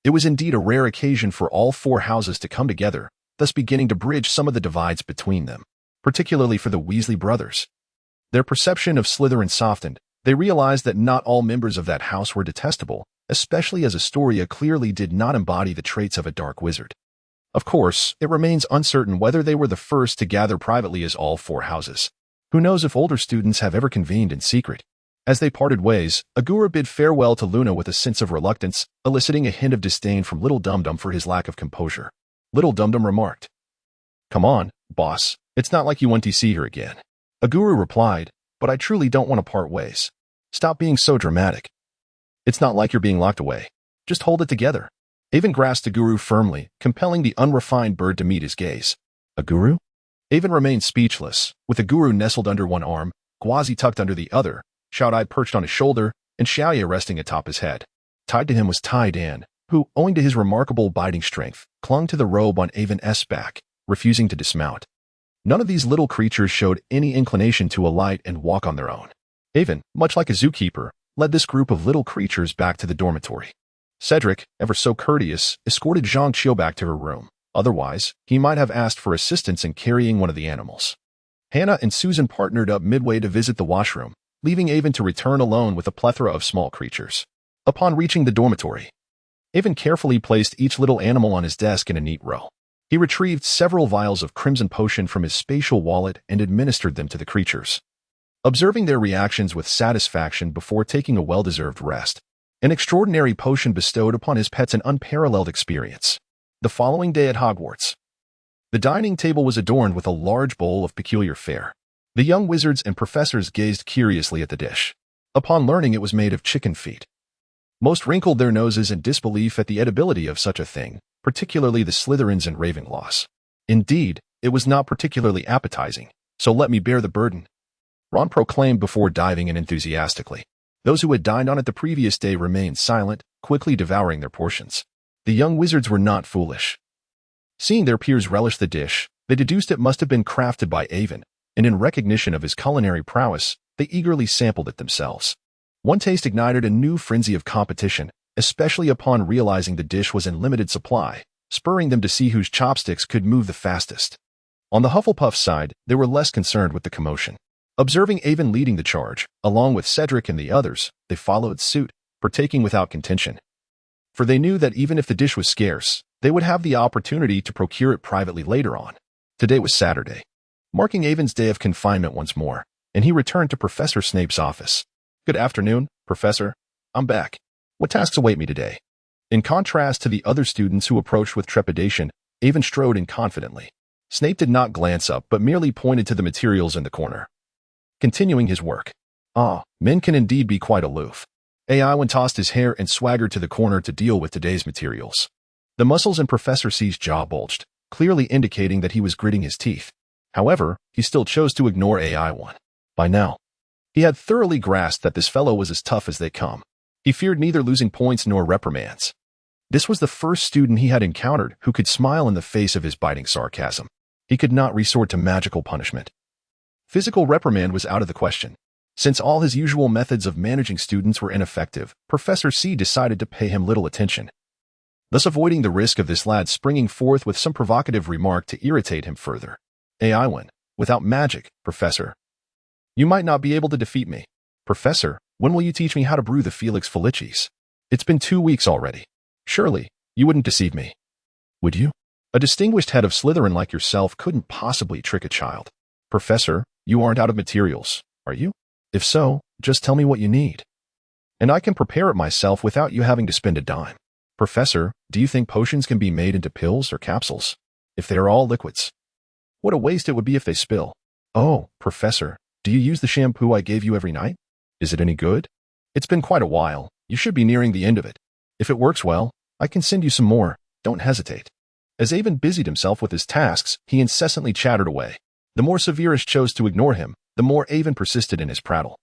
It was indeed a rare occasion for all four houses to come together, thus beginning to bridge some of the divides between them, particularly for the Weasley brothers. Their perception of Slytherin softened. They realized that not all members of that house were detestable, especially as Astoria clearly did not embody the traits of a dark wizard. Of course, it remains uncertain whether they were the first to gather privately as all four houses. Who knows if older students have ever convened in secret? As they parted ways, Agura bid farewell to Luna with a sense of reluctance, eliciting a hint of disdain from Little Dum-Dum for his lack of composure. Little Dum-Dum remarked, "Come on, boss, it's not like you want to see her again." Aguru replied, "But I truly don't want to part ways. Stop being so dramatic. It's not like you're being locked away. Just hold it together." Avon grasped Aguru firmly, compelling the unrefined bird to meet his gaze. "Aguru?" Avon remained speechless, with Aguru nestled under one arm, Gwazi tucked under the other, Shout-Eye perched on his shoulder, and Xiaoye resting atop his head. Tied to him was Tai Dan, who, owing to his remarkable biting strength, clung to the robe on Avon's back, refusing to dismount. None of these little creatures showed any inclination to alight and walk on their own. Avon, much like a zookeeper, led this group of little creatures back to the dormitory. Cedric, ever so courteous, escorted Zhang Qiu back to her room. Otherwise, he might have asked for assistance in carrying one of the animals. Hannah and Susan partnered up midway to visit the washroom, leaving Avon to return alone with a plethora of small creatures. Upon reaching the dormitory, Avon carefully placed each little animal on his desk in a neat row. He retrieved several vials of crimson potion from his spatial wallet and administered them to the creatures. Observing their reactions with satisfaction before taking a well-deserved rest, an extraordinary potion bestowed upon his pets an unparalleled experience. The following day at Hogwarts, the dining table was adorned with a large bowl of peculiar fare. The young wizards and professors gazed curiously at the dish. Upon learning it was made of chicken feet, most wrinkled their noses in disbelief at the edibility of such a thing, particularly the Slytherins and Ravenclaws. Indeed, it was not particularly appetizing, so let me bear the burden, Ron proclaimed before diving in enthusiastically. Those who had dined on it the previous day remained silent, quickly devouring their portions. The young wizards were not foolish. Seeing their peers relish the dish, they deduced it must have been crafted by Avon, and in recognition of his culinary prowess, they eagerly sampled it themselves. One taste ignited a new frenzy of competition, especially upon realizing the dish was in limited supply, spurring them to see whose chopsticks could move the fastest. On the Hufflepuff side, they were less concerned with the commotion. Observing Avon leading the charge, along with Cedric and the others, they followed suit, partaking without contention. For they knew that even if the dish was scarce, they would have the opportunity to procure it privately later on. Today was Saturday, marking Avon's day of confinement once more, and he returned to Professor Snape's office. "Good afternoon, Professor. I'm back. What tasks await me today?" In contrast to the other students who approached with trepidation, Avon strode in confidently. Snape did not glance up but merely pointed to the materials in the corner, continuing his work. Men can indeed be quite aloof. Aiwen tossed his hair and swaggered to the corner to deal with today's materials. The muscles in Professor C's jaw bulged, clearly indicating that he was gritting his teeth. However, he still chose to ignore Aiwen. By now, he had thoroughly grasped that this fellow was as tough as they come. He feared neither losing points nor reprimands. This was the first student he had encountered who could smile in the face of his biting sarcasm. He could not resort to magical punishment. Physical reprimand was out of the question. Since all his usual methods of managing students were ineffective, Professor C decided to pay him little attention, thus avoiding the risk of this lad springing forth with some provocative remark to irritate him further. Aiwen, without magic, Professor, you might not be able to defeat me. Professor, when will you teach me how to brew the Felix Felicis? It's been 2 weeks already. Surely, you wouldn't deceive me, would you? A distinguished head of Slytherin like yourself couldn't possibly trick a child. Professor, you aren't out of materials, are you? If so, just tell me what you need, and I can prepare it myself without you having to spend a dime. Professor, do you think potions can be made into pills or capsules? If they are all liquids, what a waste it would be if they spill. Oh, Professor, do you use the shampoo I gave you every night? Is it any good? It's been quite a while. You should be nearing the end of it. If it works well, I can send you some more. Don't hesitate. As Avon busied himself with his tasks, he incessantly chattered away. The more Severus chose to ignore him, the more Avon persisted in his prattle.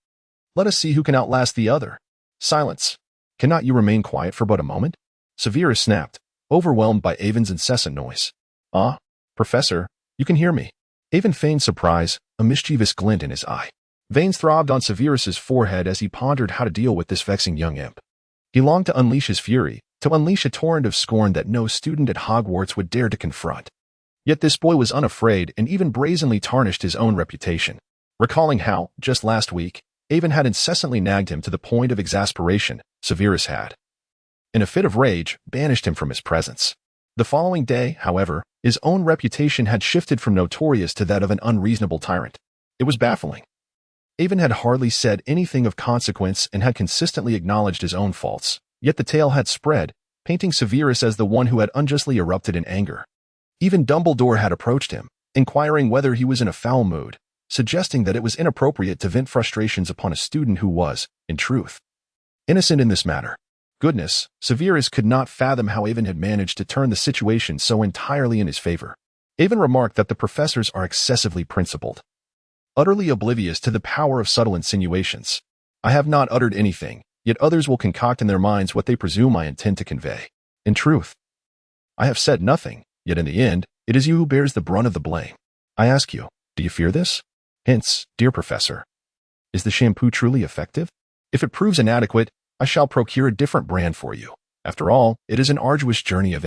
Let us see who can outlast the other. Silence. Cannot you remain quiet for but a moment? Severus snapped, overwhelmed by Avon's incessant noise. Professor, you can hear me. Avon feigned surprise, a mischievous glint in his eye. Veins throbbed on Severus's forehead as he pondered how to deal with this vexing young imp. He longed to unleash his fury, to unleash a torrent of scorn that no student at Hogwarts would dare to confront. Yet this boy was unafraid and even brazenly tarnished his own reputation. Recalling how, just last week, Avon had incessantly nagged him to the point of exasperation, Severus had, in a fit of rage, banished him from his presence. The following day, however, his own reputation had shifted from notorious to that of an unreasonable tyrant. It was baffling. Avon had hardly said anything of consequence and had consistently acknowledged his own faults. Yet the tale had spread, painting Severus as the one who had unjustly erupted in anger. Even Dumbledore had approached him, inquiring whether he was in a foul mood, suggesting that it was inappropriate to vent frustrations upon a student who was, in truth, innocent in this matter. Goodness, Severus could not fathom how Avon had managed to turn the situation so entirely in his favor. Avon remarked that the professors are excessively principled, utterly oblivious to the power of subtle insinuations. I have not uttered anything, yet others will concoct in their minds what they presume I intend to convey. In truth, I have said nothing, yet in the end, it is you who bears the brunt of the blame. I ask you, do you fear this? Hence, dear professor, is the shampoo truly effective? If it proves inadequate, I shall procure a different brand for you. After all, it is an arduous journey of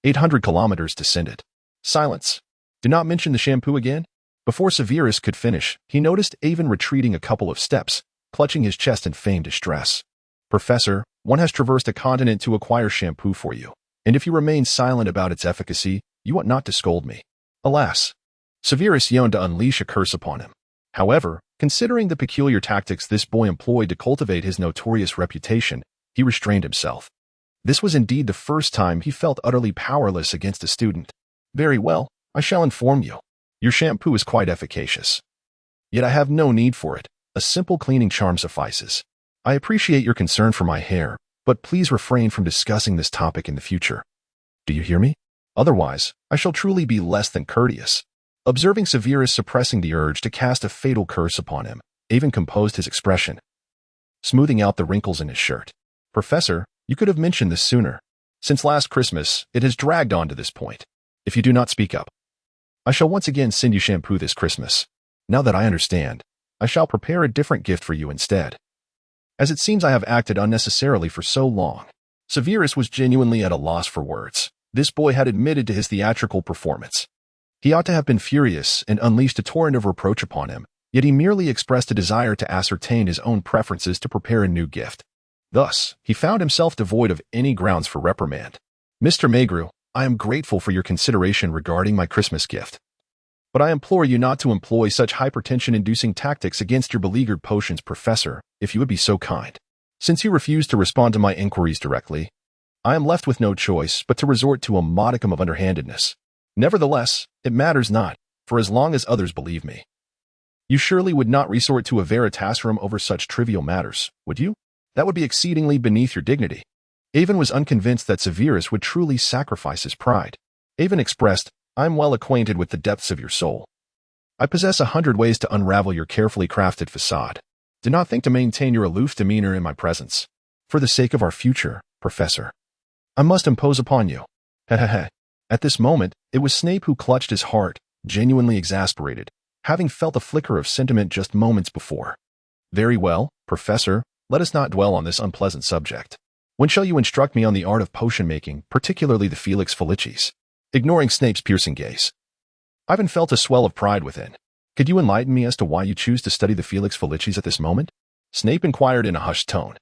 800 kilometers descended. Silence. Do not mention the shampoo again. Before Severus could finish, he noticed Avon retreating a couple of steps, clutching his chest in feigned distress. Professor, one has traversed a continent to acquire shampoo for you, and if you remain silent about its efficacy, you ought not to scold me. Alas. Severus yearned to unleash a curse upon him. However, considering the peculiar tactics this boy employed to cultivate his notorious reputation, he restrained himself. This was indeed the first time he felt utterly powerless against a student. Very well, I shall inform you. Your shampoo is quite efficacious. Yet I have no need for it. A simple cleaning charm suffices. I appreciate your concern for my hair, but please refrain from discussing this topic in the future. Do you hear me? Otherwise, I shall truly be less than courteous. Observing Severus suppressing the urge to cast a fatal curse upon him, Avon composed his expression, smoothing out the wrinkles in his shirt. Professor, you could have mentioned this sooner. Since last Christmas, it has dragged on to this point. If you do not speak up, I shall once again send you shampoo this Christmas. Now that I understand, I shall prepare a different gift for you instead. As it seems I have acted unnecessarily for so long. Severus was genuinely at a loss for words. This boy had admitted to his theatrical performance. He ought to have been furious and unleashed a torrent of reproach upon him, yet he merely expressed a desire to ascertain his own preferences to prepare a new gift. Thus, he found himself devoid of any grounds for reprimand. Mr. Mayhew, I am grateful for your consideration regarding my Christmas gift. But I implore you not to employ such hypertension-inducing tactics against your beleaguered potions professor, if you would be so kind. Since you refuse to respond to my inquiries directly, I am left with no choice but to resort to a modicum of underhandedness. Nevertheless, it matters not, for as long as others believe me. You surely would not resort to a veritasium over such trivial matters, would you? That would be exceedingly beneath your dignity. Avon was unconvinced that Severus would truly sacrifice his pride. Avon expressed, I am well acquainted with the depths of your soul. I possess 100 ways to unravel your carefully crafted facade. Do not think to maintain your aloof demeanor in my presence. For the sake of our future, Professor, I must impose upon you. Heh. At this moment, it was Snape who clutched his heart, genuinely exasperated, having felt a flicker of sentiment just moments before. Very well, Professor, let us not dwell on this unpleasant subject. When shall you instruct me on the art of potion-making, particularly the Felix Felicis? Ignoring Snape's piercing gaze, Ivan felt a swell of pride within. Could you enlighten me as to why you choose to study the Felix Felicis at this moment? Snape inquired in a hushed tone.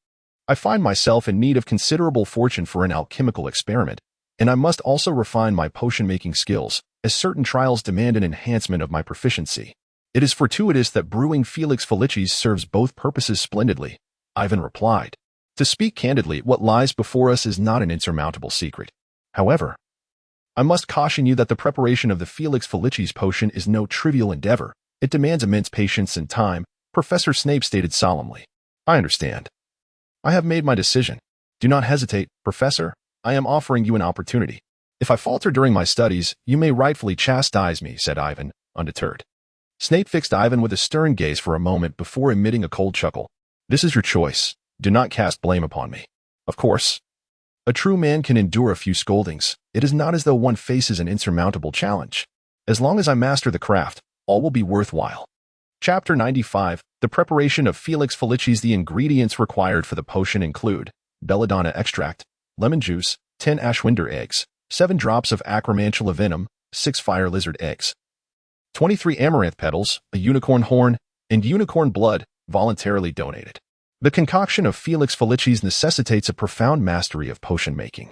I find myself in need of considerable fortune for an alchemical experiment, and I must also refine my potion-making skills, as certain trials demand an enhancement of my proficiency. It is fortuitous that brewing Felix Felicis serves both purposes splendidly, Ivan replied. To speak candidly, what lies before us is not an insurmountable secret. However, I must caution you that the preparation of the Felix Felicis potion is no trivial endeavor. It demands immense patience and time, Professor Snape stated solemnly. I understand. I have made my decision. Do not hesitate, Professor. I am offering you an opportunity. If I falter during my studies, you may rightfully chastise me, said Ivan, undeterred. Snape fixed Ivan with a stern gaze for a moment before emitting a cold chuckle. This is your choice. Do not cast blame upon me. Of course, a true man can endure a few scoldings. It is not as though one faces an insurmountable challenge. As long as I master the craft, all will be worthwhile. Chapter 95, The Preparation of Felix Felicis. The ingredients required for the potion include belladonna extract, lemon juice, 10 ashwinder eggs, 7 drops of acromantula venom, 6 fire lizard eggs, 23 amaranth petals, a unicorn horn, and unicorn blood, voluntarily donated. The concoction of Felix Felicis necessitates a profound mastery of potion making.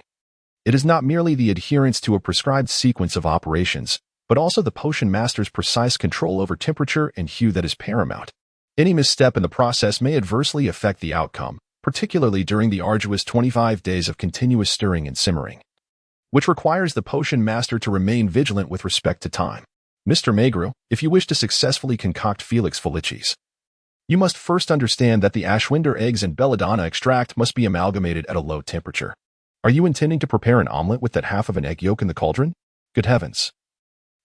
It is not merely the adherence to a prescribed sequence of operations, but also the potion master's precise control over temperature and hue that is paramount. Any misstep in the process may adversely affect the outcome, particularly during the arduous 25 days of continuous stirring and simmering, which requires the potion master to remain vigilant with respect to time. Mr. Magru, if you wish to successfully concoct Felix Felicis, you must first understand that the Ashwinder eggs and belladonna extract must be amalgamated at a low temperature. Are you intending to prepare an omelet with that half of an egg yolk in the cauldron? Good heavens.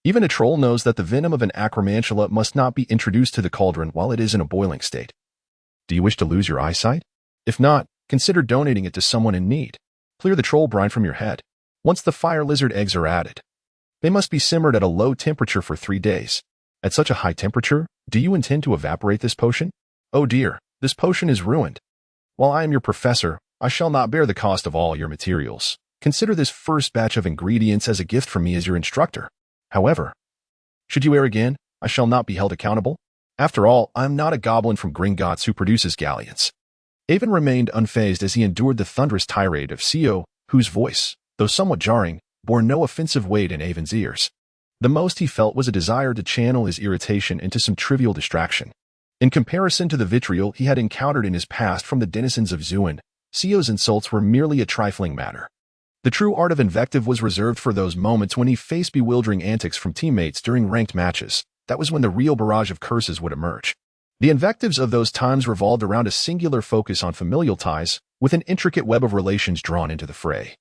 Even a troll knows that the venom of an acromantula must not be introduced to the cauldron while it is in a boiling state. Do you wish to lose your eyesight? If not, consider donating it to someone in need. Clear the troll brine from your head. Once the fire lizard eggs are added, they must be simmered at a low temperature for 3 days. At such a high temperature, do you intend to evaporate this potion? Oh dear, this potion is ruined. While I am your professor, I shall not bear the cost of all your materials. Consider this first batch of ingredients as a gift from me as your instructor. However, should you err again, I shall not be held accountable. After all, I am not a goblin from Gringotts who produces galleons. Avon remained unfazed as he endured the thunderous tirade of Co, whose voice, though somewhat jarring, bore no offensive weight in Avon's ears. The most he felt was a desire to channel his irritation into some trivial distraction. In comparison to the vitriol he had encountered in his past from the denizens of Zuin, Co's insults were merely a trifling matter. The true art of invective was reserved for those moments when he faced bewildering antics from teammates during ranked matches. That was when the real barrage of curses would emerge. The invectives of those times revolved around a singular focus on familial ties, with an intricate web of relations drawn into the fray,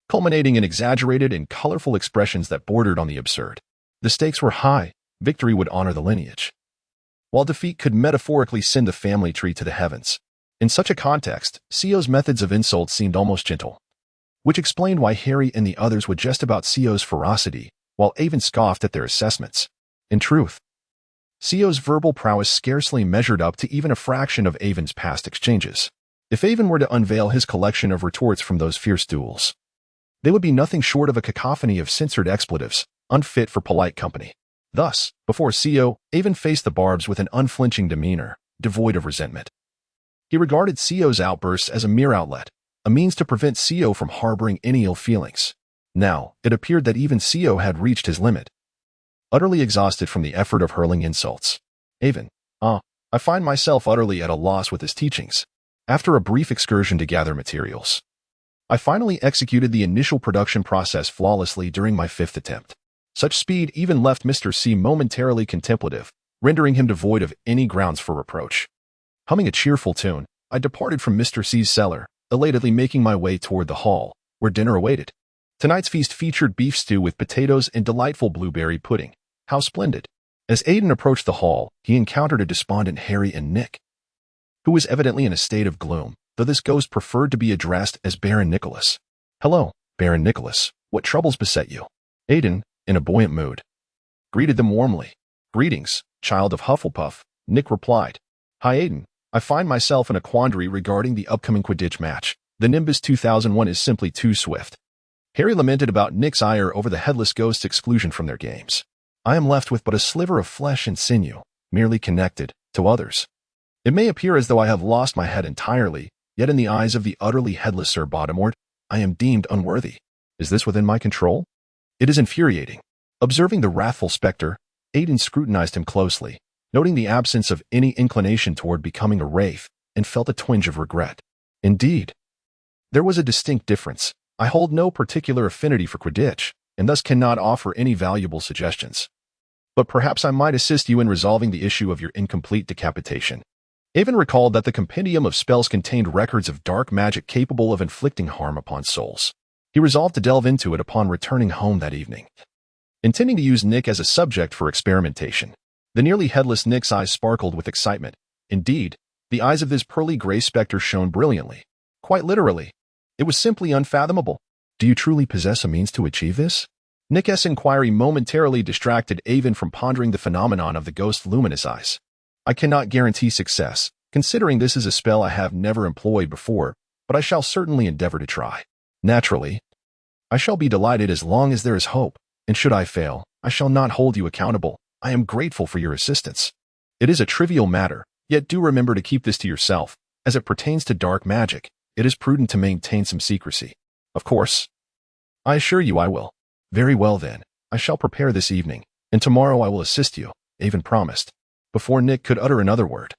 culminating in exaggerated and colorful expressions that bordered on the absurd. The stakes were high. Victory would honor the lineage, while defeat could metaphorically send the family tree to the heavens. In such a context, Co's methods of insult seemed almost gentle, which explained why Harry and the others would jest about Co's ferocity, while Avon scoffed at their assessments. In truth, Co's verbal prowess scarcely measured up to even a fraction of Avon's past exchanges. If Avon were to unveil his collection of retorts from those fierce duels, they would be nothing short of a cacophony of censored expletives, unfit for polite company. Thus, before Co, Avon faced the barbs with an unflinching demeanor, devoid of resentment. He regarded Co's outbursts as a mere outlet, a means to prevent Co from harboring any ill feelings. Now, it appeared that even Co had reached his limit. Utterly exhausted from the effort of hurling insults, Avon, I find myself utterly at a loss with his teachings. After a brief excursion to gather materials, I finally executed the initial production process flawlessly during my 5th attempt. Such speed even left Mr. C momentarily contemplative, rendering him devoid of any grounds for reproach. Humming a cheerful tune, I departed from Mr. C's cellar, elatedly making my way toward the hall, where dinner awaited. Tonight's feast featured beef stew with potatoes and delightful blueberry pudding. How splendid! As Aiden approached the hall, he encountered a despondent Harry and Nick, who was evidently in a state of gloom, though this ghost preferred to be addressed as Baron Nicholas. Hello, Baron Nicholas. What troubles beset you? Aiden, in a buoyant mood, greeted them warmly. Greetings, child of Hufflepuff, Nick replied. Hi Aiden, I find myself in a quandary regarding the upcoming Quidditch match. The Nimbus 2001 is simply too swift. Harry lamented about Nick's ire over the headless ghost's exclusion from their games. I am left with but a sliver of flesh and sinew, merely connected to others. It may appear as though I have lost my head entirely, yet in the eyes of the utterly headless Sir Voldemort, I am deemed unworthy. Is this within my control? It is infuriating. Observing the wrathful spectre, Aiden scrutinized him closely, noting the absence of any inclination toward becoming a wraith, and felt a twinge of regret. Indeed, there was a distinct difference. I hold no particular affinity for Quidditch, and thus cannot offer any valuable suggestions. But perhaps I might assist you in resolving the issue of your incomplete decapitation. Avon recalled that the compendium of spells contained records of dark magic capable of inflicting harm upon souls. He resolved to delve into it upon returning home that evening, intending to use Nick as a subject for experimentation. The nearly headless Nick's eyes sparkled with excitement. Indeed, the eyes of this pearly gray spectre shone brilliantly. Quite literally. It was simply unfathomable. Do you truly possess a means to achieve this? Nick's inquiry momentarily distracted Avon from pondering the phenomenon of the ghost's luminous eyes. I cannot guarantee success, considering this is a spell I have never employed before, but I shall certainly endeavor to try. Naturally, I shall be delighted as long as there is hope, and should I fail, I shall not hold you accountable. I am grateful for your assistance. It is a trivial matter, yet do remember to keep this to yourself. As it pertains to dark magic, it is prudent to maintain some secrecy. Of course, I assure you I will. Very well then, I shall prepare this evening, and tomorrow I will assist you, Avon promised. Before Nick could utter another word,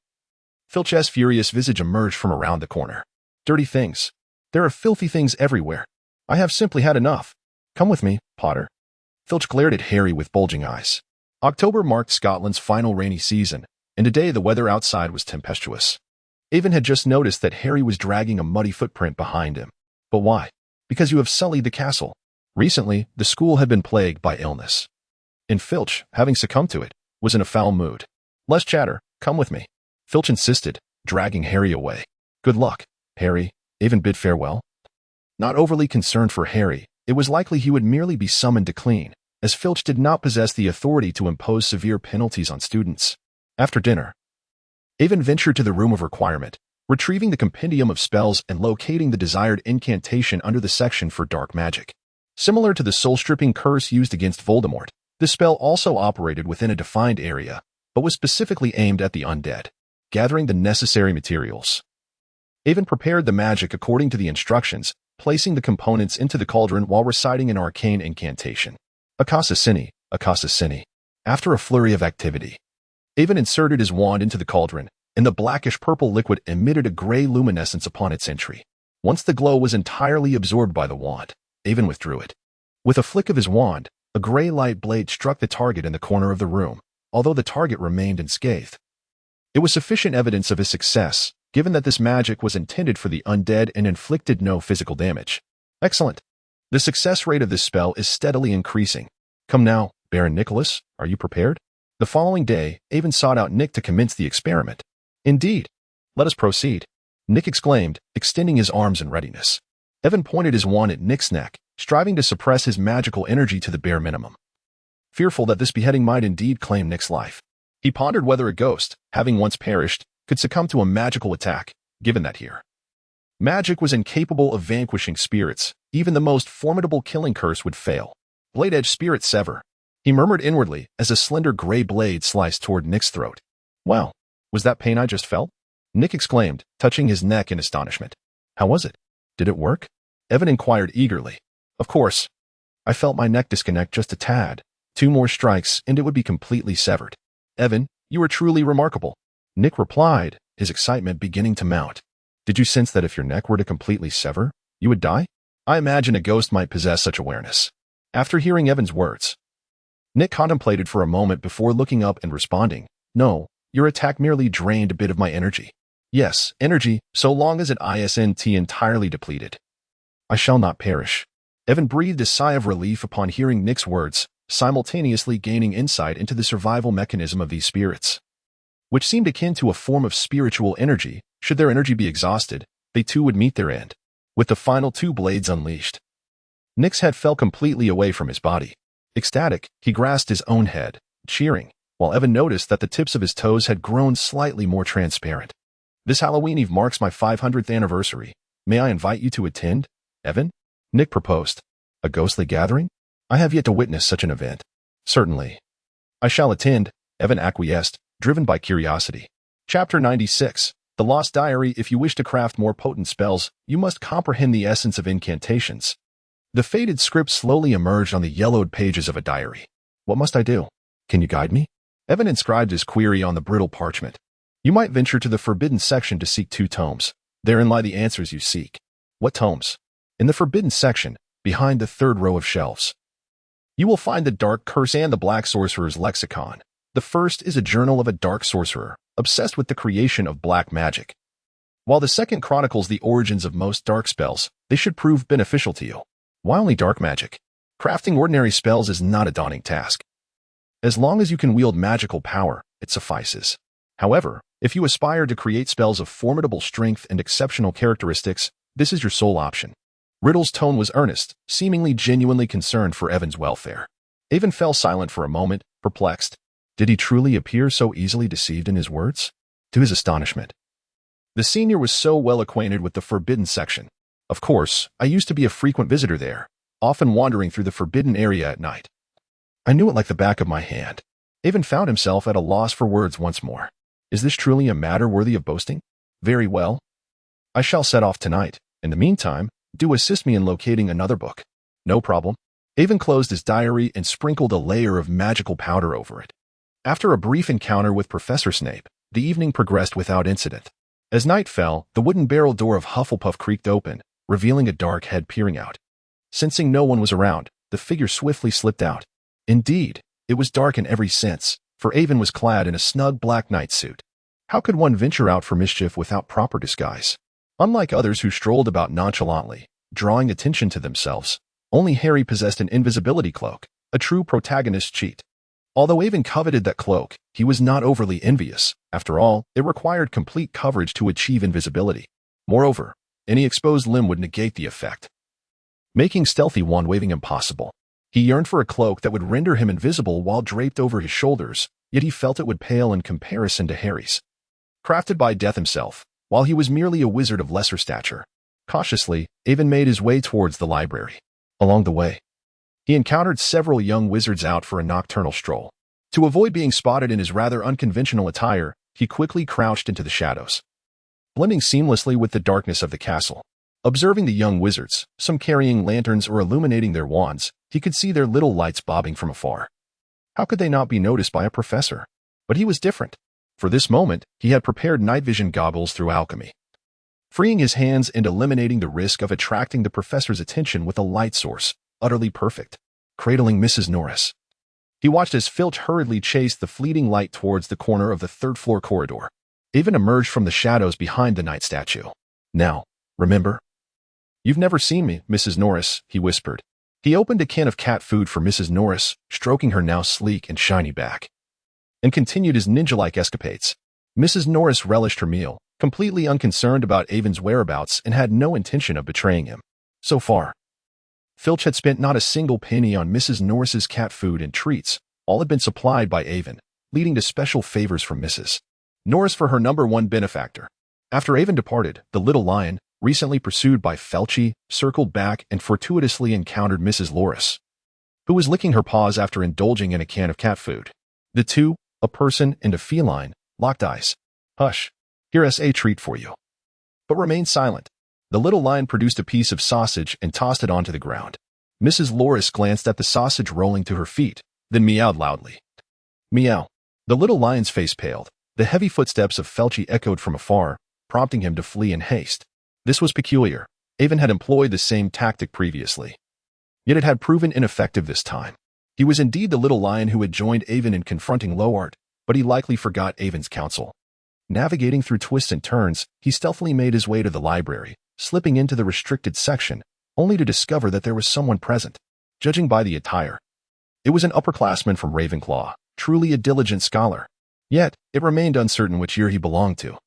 Filch's furious visage emerged from around the corner. Dirty things. There are filthy things everywhere. I have simply had enough. Come with me, Potter. Filch glared at Harry with bulging eyes. October marked Scotland's final rainy season, and today the weather outside was tempestuous. Avon had just noticed that Harry was dragging a muddy footprint behind him. But why? Because you have sullied the castle. Recently, the school had been plagued by illness. And Filch, having succumbed to it, was in a foul mood. Less chatter, come with me. Filch insisted, dragging Harry away. Good luck, Harry. Avon bid farewell. Not overly concerned for Harry, it was likely he would merely be summoned to clean, as Filch did not possess the authority to impose severe penalties on students. After dinner, Avon ventured to the room of requirement, retrieving the compendium of spells and locating the desired incantation under the section for dark magic. Similar to the soul-stripping curse used against Voldemort, this spell also operated within a defined area, but was specifically aimed at the undead. Gathering the necessary materials, Avon prepared the magic according to the instructions, placing the components into the cauldron while reciting an arcane incantation. Akasasini, Akasasini. After a flurry of activity, Avon inserted his wand into the cauldron, and the blackish-purple liquid emitted a gray luminescence upon its entry. Once the glow was entirely absorbed by the wand, Avon withdrew it. With a flick of his wand, a gray light blade struck the target in the corner of the room, although the target remained unscathed. It was sufficient evidence of his success, given that this magic was intended for the undead and inflicted no physical damage. Excellent. The success rate of this spell is steadily increasing. Come now, Baron Nicholas, are you prepared? The following day, Avon sought out Nick to commence the experiment. Indeed. Let us proceed, Nick exclaimed, extending his arms in readiness. Avon pointed his wand at Nick's neck, striving to suppress his magical energy to the bare minimum. Fearful that this beheading might indeed claim Nick's life, he pondered whether a ghost, having once perished, could succumb to a magical attack, given that here. Magic was incapable of vanquishing spirits, even the most formidable killing curse would fail. Blade-edge spirit sever, he murmured inwardly as a slender gray blade sliced toward Nick's throat. Wow, was that pain I just felt? Nick exclaimed, touching his neck in astonishment. How was it? Did it work? Avon inquired eagerly. Of course. I felt my neck disconnect just a tad. 2 more strikes and it would be completely severed. Avon, you are truly remarkable, Nick replied, his excitement beginning to mount. Did you sense that if your neck were to completely sever, you would die? I imagine a ghost might possess such awareness. After hearing Avon's words, Nick contemplated for a moment before looking up and responding, No, your attack merely drained a bit of my energy. Yes, energy, so long as it isn't entirely depleted. I shall not perish. Avon breathed a sigh of relief upon hearing Nick's words, simultaneously gaining insight into the survival mechanism of these spirits, which seemed akin to a form of spiritual energy. Should their energy be exhausted, they too would meet their end, with the final 2 blades unleashed. Nick's head fell completely away from his body. Ecstatic, he grasped his own head, cheering, while Avon noticed that the tips of his toes had grown slightly more transparent. This Halloween Eve marks my 500th anniversary. May I invite you to attend, Avon? Nick proposed. A ghostly gathering? I have yet to witness such an event. Certainly. I shall attend, Avon acquiesced, driven by curiosity. Chapter 96. The Lost Diary. If you wish to craft more potent spells, you must comprehend the essence of incantations. The faded script slowly emerged on the yellowed pages of a diary. What must I do? Can you guide me? Avon inscribed his query on the brittle parchment. You might venture to the forbidden section to seek 2 tomes. Therein lie the answers you seek. What tomes? In the forbidden section, behind the 3rd row of shelves. You will find the Dark Curse and the Black Sorcerer's Lexicon. The first is a journal of a dark sorcerer, obsessed with the creation of black magic. While the second chronicles the origins of most dark spells, they should prove beneficial to you. Why only dark magic? Crafting ordinary spells is not a daunting task. As long as you can wield magical power, it suffices. However, if you aspire to create spells of formidable strength and exceptional characteristics, this is your sole option. Riddle's tone was earnest, seemingly genuinely concerned for Avon's welfare. Avon fell silent for a moment, perplexed. Did he truly appear so easily deceived in his words? To his astonishment, the senior was so well acquainted with the forbidden section. Of course, I used to be a frequent visitor there, often wandering through the forbidden area at night. I knew it like the back of my hand. Avon found himself at a loss for words once more. Is this truly a matter worthy of boasting? Very well. I shall set off tonight. In the meantime, do assist me in locating another book. No problem. Avon closed his diary and sprinkled a layer of magical powder over it. After a brief encounter with Professor Snape, The evening progressed without incident. As night fell, the wooden barrel door of Hufflepuff creaked open, revealing a dark head peering out. Sensing no one was around, the figure swiftly slipped out. Indeed, it was dark in every sense, for Avon was clad in a snug black nightsuit. How could one venture out for mischief without proper disguise? Unlike others who strolled about nonchalantly, drawing attention to themselves, only Harry possessed an invisibility cloak, a true protagonist cheat. Although Avon coveted that cloak, he was not overly envious. After all, it required complete coverage to achieve invisibility. Moreover, any exposed limb would negate the effect, making stealthy wand-waving impossible. He yearned for a cloak that would render him invisible while draped over his shoulders, yet he felt it would pale in comparison to Harry's. Crafted by Death himself, while he was merely a wizard of lesser stature. Cautiously, Avon made his way towards the library. Along the way, he encountered several young wizards out for a nocturnal stroll. To avoid being spotted in his rather unconventional attire, he quickly crouched into the shadows, blending seamlessly with the darkness of the castle. Observing the young wizards, some carrying lanterns or illuminating their wands, he could see their little lights bobbing from afar. How could they not be noticed by a professor? But he was different. For this moment, he had prepared night vision goggles through alchemy, freeing his hands and eliminating the risk of attracting the professor's attention with a light source, utterly perfect, cradling Mrs. Norris. He watched as Filch hurriedly chased the fleeting light towards the corner of the third-floor corridor. Avon emerged from the shadows behind the night statue. Now, remember? You've never seen me, Mrs. Norris, he whispered. He opened a can of cat food for Mrs. Norris, stroking her now sleek and shiny back, and continued his ninja-like escapades. Mrs. Norris relished her meal, completely unconcerned about Avon's whereabouts and had no intention of betraying him. So far, Filch had spent not a single penny on Mrs. Norris's cat food and treats. All had been supplied by Avon, leading to special favors from Mrs. Norris for her #1 benefactor. After Avon departed, the little lion, recently pursued by Felchie, circled back and fortuitously encountered Mrs. Norris, who was licking her paws after indulging in a can of cat food. The two, a person and a feline, locked eyes. Hush, here's a treat for you. But remain silent. The little lion produced a piece of sausage and tossed it onto the ground. Mrs. Norris glanced at the sausage rolling to her feet, then meowed loudly. Meow. The little lion's face paled. The heavy footsteps of Felchie echoed from afar, prompting him to flee in haste. This was peculiar. Avon had employed the same tactic previously, yet it had proven ineffective this time. He was indeed the little lion who had joined Avon in confronting Lowart, but he likely forgot Avon's counsel. Navigating through twists and turns, he stealthily made his way to the library, slipping into the restricted section, only to discover that there was someone present. Judging by the attire, it was an upperclassman from Ravenclaw, truly a diligent scholar. Yet, it remained uncertain which year he belonged to.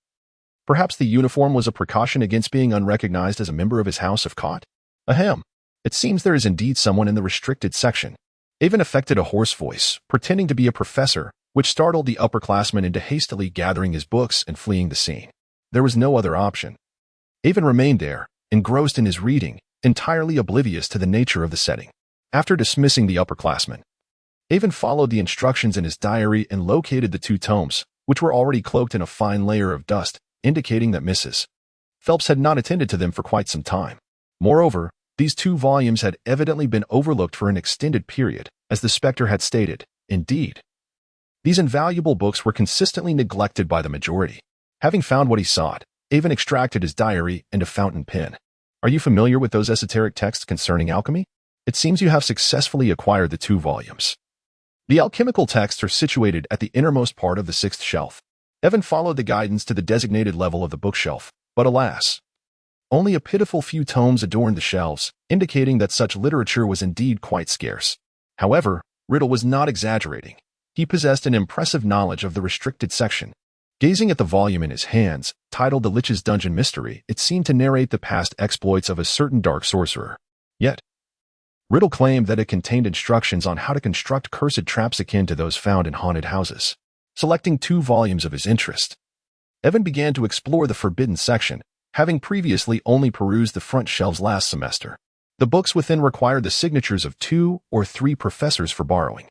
Perhaps the uniform was a precaution against being unrecognized as a member of his house of Cot? Ahem. It seems there is indeed someone in the restricted section. Avon affected a hoarse voice, pretending to be a professor, which startled the upperclassman into hastily gathering his books and fleeing the scene. There was no other option. Avon remained there, engrossed in his reading, entirely oblivious to the nature of the setting. After dismissing the upperclassman, Avon followed the instructions in his diary and located the 2 tomes, which were already cloaked in a fine layer of dust, indicating that Mrs. Phelps had not attended to them for quite some time. Moreover, these 2 volumes had evidently been overlooked for an extended period, as the Spectre had stated. Indeed, these invaluable books were consistently neglected by the majority. Having found what he sought, Avon extracted his diary and a fountain pen. Are you familiar with those esoteric texts concerning alchemy? It seems you have successfully acquired the 2 volumes. The alchemical texts are situated at the innermost part of the 6th shelf. Avon followed the guidance to the designated level of the bookshelf, but alas, only a pitiful few tomes adorned the shelves, indicating that such literature was indeed quite scarce. However, Riddle was not exaggerating. He possessed an impressive knowledge of the restricted section. Gazing at the volume in his hands, titled The Lich's Dungeon Mystery, it seemed to narrate the past exploits of a certain dark sorcerer. Yet, Riddle claimed that it contained instructions on how to construct cursed traps akin to those found in haunted houses. Selecting 2 volumes of his interest, Avon began to explore the forbidden section, having previously only perused the front shelves last semester. The books within required the signatures of 2 or 3 professors for borrowing.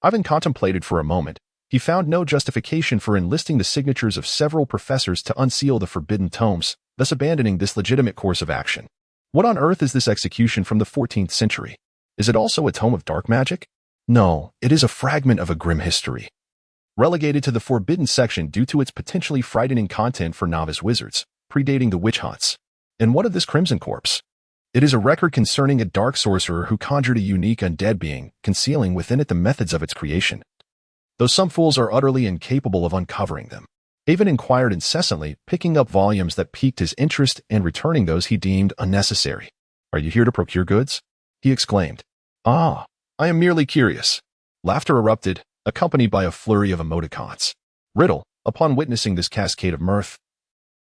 Avon contemplated for a moment. He found no justification for enlisting the signatures of several professors to unseal the forbidden tomes, thus abandoning this legitimate course of action. What on earth is this execution from the 14th century? Is it also a tome of dark magic? No, it is a fragment of a grim history. relegated to the forbidden section due to its potentially frightening content for novice wizards, predating the witch hunts. And what of this Crimson Corpse? It is a record concerning a dark sorcerer who conjured a unique undead being, concealing within it the methods of its creation. Though some fools are utterly incapable of uncovering them. Avon inquired incessantly, picking up volumes that piqued his interest and returning those he deemed unnecessary. "Are you here to procure goods?" he exclaimed. "Ah, I am merely curious." Laughter erupted, accompanied by a flurry of emoticons. Riddle, upon witnessing this cascade of mirth,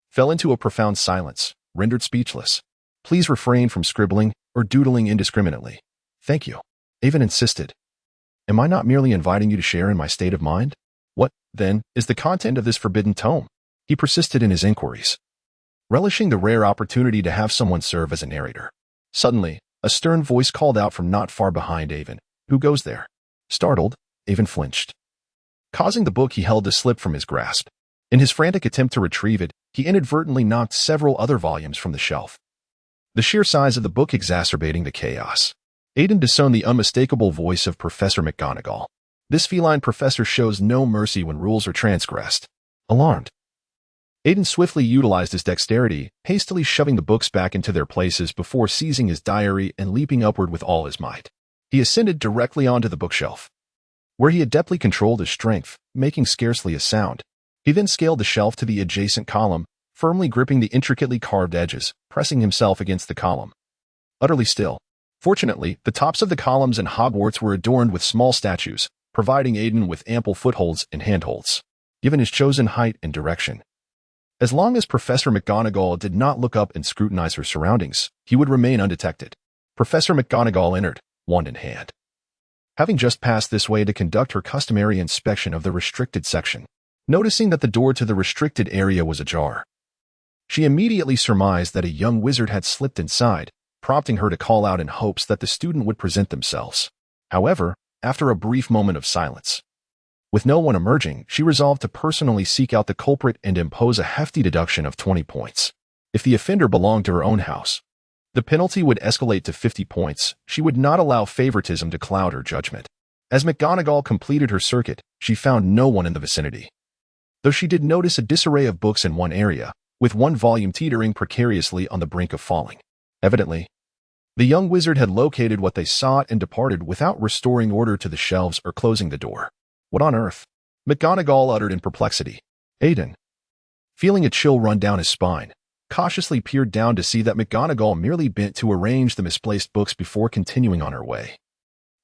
fell into a profound silence, rendered speechless. "Please refrain from scribbling or doodling indiscriminately. Thank you," Avon insisted. "Am I not merely inviting you to share in my state of mind? What, then, is the content of this forbidden tome?" He persisted in his inquiries, relishing the rare opportunity to have someone serve as a narrator. Suddenly, a stern voice called out from not far behind Avon. "Who goes there?" Startled, Avon flinched, causing the book he held to slip from his grasp. In his frantic attempt to retrieve it, he inadvertently knocked several other volumes from the shelf, the sheer size of the book exacerbating the chaos. Aidan discerned the unmistakable voice of Professor McGonagall. This feline professor shows no mercy when rules are transgressed. Alarmed, Aidan swiftly utilized his dexterity, hastily shoving the books back into their places before seizing his diary and leaping upward with all his might. He ascended directly onto the bookshelf, where he adeptly controlled his strength, making scarcely a sound. He then scaled the shelf to the adjacent column, firmly gripping the intricately carved edges, pressing himself against the column. Utterly still. Fortunately, the tops of the columns in Hogwarts were adorned with small statues, providing Aidan with ample footholds and handholds, given his chosen height and direction. As long as Professor McGonagall did not look up and scrutinize her surroundings, he would remain undetected. Professor McGonagall entered, wand in hand, having just passed this way to conduct her customary inspection of the restricted section. Noticing that the door to the restricted area was ajar, she immediately surmised that a young wizard had slipped inside, prompting her to call out in hopes that the student would present themselves. However, after a brief moment of silence, with no one emerging, she resolved to personally seek out the culprit and impose a hefty deduction of 20 points. If the offender belonged to her own house, the penalty would escalate to 50 points. She would not allow favoritism to cloud her judgment. As McGonagall completed her circuit, she found no one in the vicinity, though she did notice a disarray of books in one area, with one volume teetering precariously on the brink of falling. Evidently, the young wizard had located what they sought and departed without restoring order to the shelves or closing the door. "What on earth?" McGonagall uttered in perplexity. Aidan, feeling a chill run down his spine, cautiously peered down to see that McGonagall merely bent to arrange the misplaced books before continuing on her way,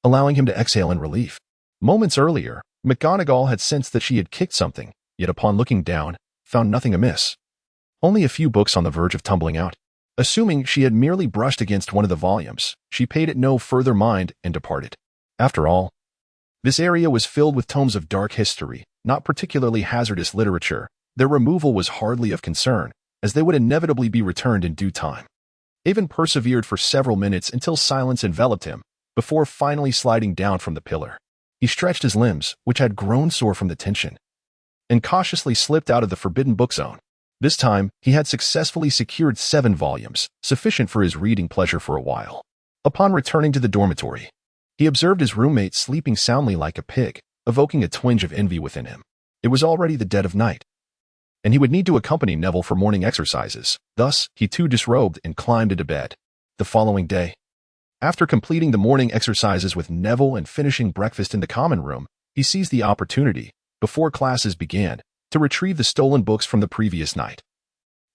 allowing him to exhale in relief. Moments earlier, McGonagall had sensed that she had kicked something, yet upon looking down, found nothing amiss. Only a few books on the verge of tumbling out. Assuming she had merely brushed against one of the volumes, she paid it no further mind and departed. After all, this area was filled with tomes of dark history, not particularly hazardous literature. Their removal was hardly of concern, as they would inevitably be returned in due time. Avon persevered for several minutes until silence enveloped him, before finally sliding down from the pillar. He stretched his limbs, which had grown sore from the tension, and cautiously slipped out of the forbidden book zone. This time, he had successfully secured 7 volumes, sufficient for his reading pleasure for a while. Upon returning to the dormitory, he observed his roommate sleeping soundly like a pig, evoking a twinge of envy within him. It was already the dead of night, and he would need to accompany Neville for morning exercises. Thus, he too disrobed and climbed into bed. The following day, after completing the morning exercises with Neville and finishing breakfast in the common room, he seized the opportunity, before classes began, to retrieve the stolen books from the previous night,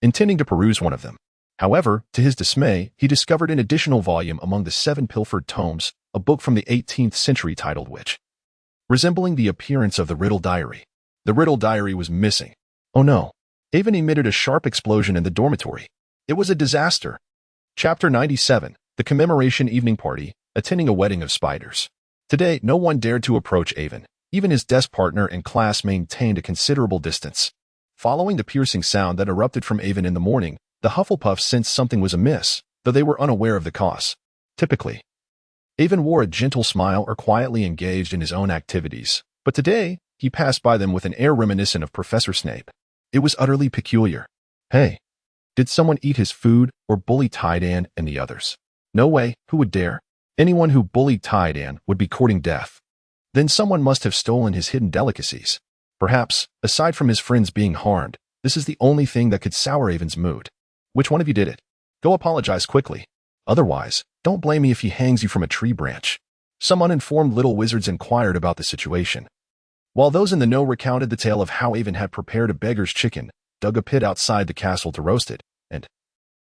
intending to peruse one of them. However, to his dismay, he discovered an additional volume among the 7 pilfered tomes, a book from the 18th century titled Witch, resembling the appearance of the Riddle Diary. The Riddle Diary was missing. Oh no! Avon emitted a sharp explosion in the dormitory. It was a disaster. Chapter 97, The Commemoration Evening Party, Attending a Wedding of Spiders. Today, no one dared to approach Avon. Even his desk partner and class maintained a considerable distance. Following the piercing sound that erupted from Avon in the morning, the Hufflepuffs sensed something was amiss, though they were unaware of the cause. Typically, Avon wore a gentle smile or quietly engaged in his own activities, but today, he passed by them with an air reminiscent of Professor Snape. It was utterly peculiar. Hey, did someone eat his food or bully Diagon and the others? No way, who would dare? Anyone who bullied Diagon would be courting death. Then someone must have stolen his hidden delicacies. Perhaps, aside from his friends being harmed, this is the only thing that could sour Avon's mood. Which one of you did it? Go apologize quickly. Otherwise, don't blame me if he hangs you from a tree branch. Some uninformed little wizards inquired about the situation. While those in the know recounted the tale of how Avon had prepared a beggar's chicken, dug a pit outside the castle to roast it, and,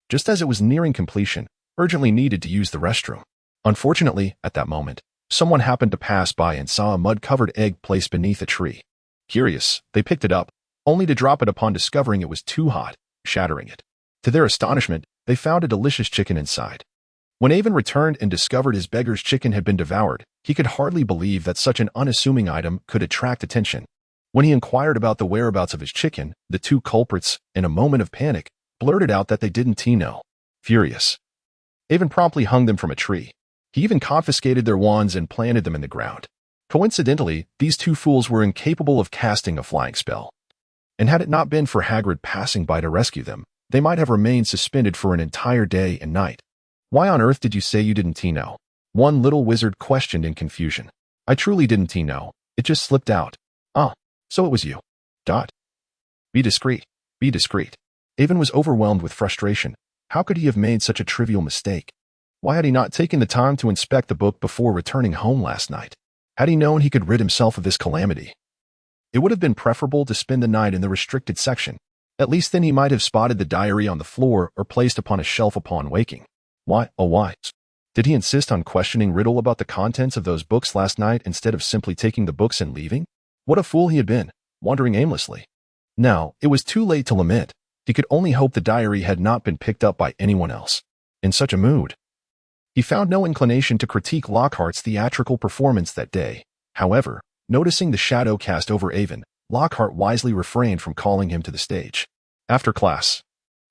just as it was nearing completion, urgently needed to use the restroom. Unfortunately, at that moment, someone happened to pass by and saw a mud-covered egg placed beneath a tree. Curious, they picked it up, only to drop it upon discovering it was too hot, shattering it. To their astonishment, they found a delicious chicken inside. When Avon returned and discovered his beggar's chicken had been devoured, he could hardly believe that such an unassuming item could attract attention. When he inquired about the whereabouts of his chicken, the two culprits, in a moment of panic, blurted out that they didn't know. Furious, Avon promptly hung them from a tree. He even confiscated their wands and planted them in the ground. Coincidentally, these two fools were incapable of casting a flying spell. And had it not been for Hagrid passing by to rescue them, they might have remained suspended for an entire day and night. Why on earth did you say you didn't know? One little wizard questioned in confusion. I truly didn't know. It just slipped out. Ah, so it was you. Be discreet. Be discreet. Avon was overwhelmed with frustration. How could he have made such a trivial mistake? Why had he not taken the time to inspect the book before returning home last night? Had he known he could rid himself of this calamity? It would have been preferable to spend the night in the restricted section. At least then he might have spotted the diary on the floor or placed upon a shelf upon waking. Why, oh why? Did he insist on questioning Riddle about the contents of those books last night instead of simply taking the books and leaving? What a fool he had been, wandering aimlessly. Now, it was too late to lament. He could only hope the diary had not been picked up by anyone else. In such a mood, he found no inclination to critique Lockhart's theatrical performance that day. However, noticing the shadow cast over Avon, Lockhart wisely refrained from calling him to the stage. After class,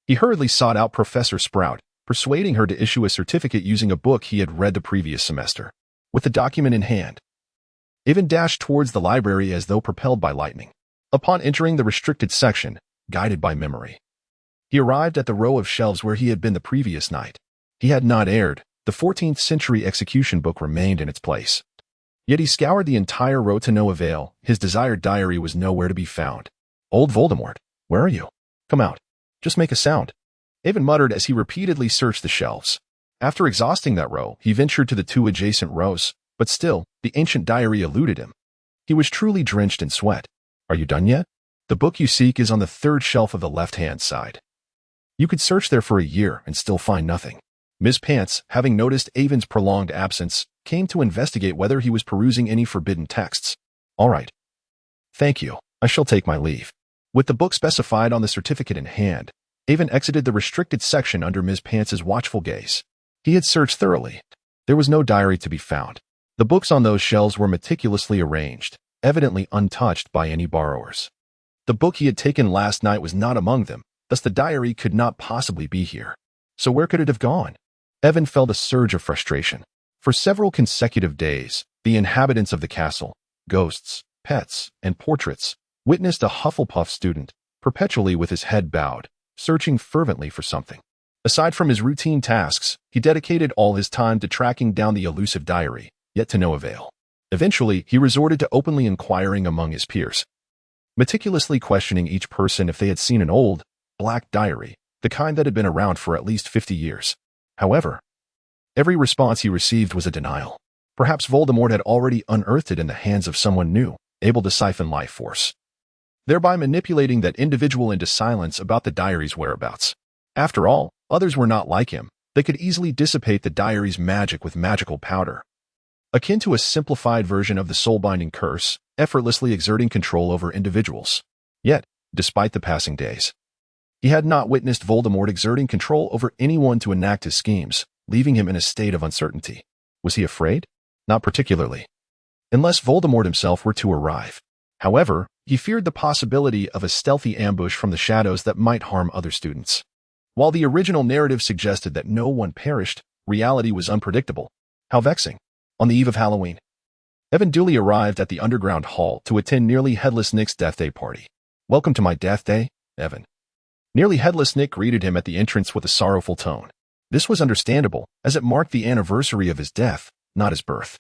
he hurriedly sought out Professor Sprout, persuading her to issue a certificate using a book he had read the previous semester. With the document in hand, Avon dashed towards the library as though propelled by lightning. Upon entering the restricted section, guided by memory, he arrived at the row of shelves where he had been the previous night. He had not erred. The 14th century execution book remained in its place. Yet he scoured the entire row to no avail. His desired diary was nowhere to be found. Old Voldemort, where are you? Come out. Just make a sound. Avon muttered as he repeatedly searched the shelves. After exhausting that row, he ventured to the two adjacent rows, but still, the ancient diary eluded him. He was truly drenched in sweat. Are you done yet? The book you seek is on the third shelf of the left-hand side. You could search there for a year and still find nothing. Miss Pants, having noticed Avon's prolonged absence, came to investigate whether he was perusing any forbidden texts. All right. Thank you. I shall take my leave. With the book specified on the certificate in hand, Avon exited the restricted section under Miss Pants's watchful gaze. He had searched thoroughly. There was no diary to be found. The books on those shelves were meticulously arranged, evidently untouched by any borrowers. The book he had taken last night was not among them, thus the diary could not possibly be here. So where could it have gone? Avon felt a surge of frustration. For several consecutive days, the inhabitants of the castle, ghosts, pets, and portraits, witnessed a Hufflepuff student, perpetually with his head bowed, searching fervently for something. Aside from his routine tasks, he dedicated all his time to tracking down the elusive diary, yet to no avail. Eventually, he resorted to openly inquiring among his peers, meticulously questioning each person if they had seen an old, black diary, the kind that had been around for at least 50 years. However, every response he received was a denial. Perhaps Voldemort had already unearthed it in the hands of someone new, able to siphon life force, thereby manipulating that individual into silence about the diary's whereabouts. After all, others were not like him. They could easily dissipate the diary's magic with magical powder, akin to a simplified version of the soul-binding curse, effortlessly exerting control over individuals. Yet, despite the passing days, he had not witnessed Voldemort exerting control over anyone to enact his schemes, leaving him in a state of uncertainty. Was he afraid? Not particularly. Unless Voldemort himself were to arrive. However, he feared the possibility of a stealthy ambush from the shadows that might harm other students. While the original narrative suggested that no one perished, reality was unpredictable. How vexing. On the eve of Halloween, Avon duly arrived at the underground hall to attend Nearly Headless Nick's death day party. Welcome to my death day, Avon. Nearly Headless Nick greeted him at the entrance with a sorrowful tone. This was understandable, as it marked the anniversary of his death, not his birth.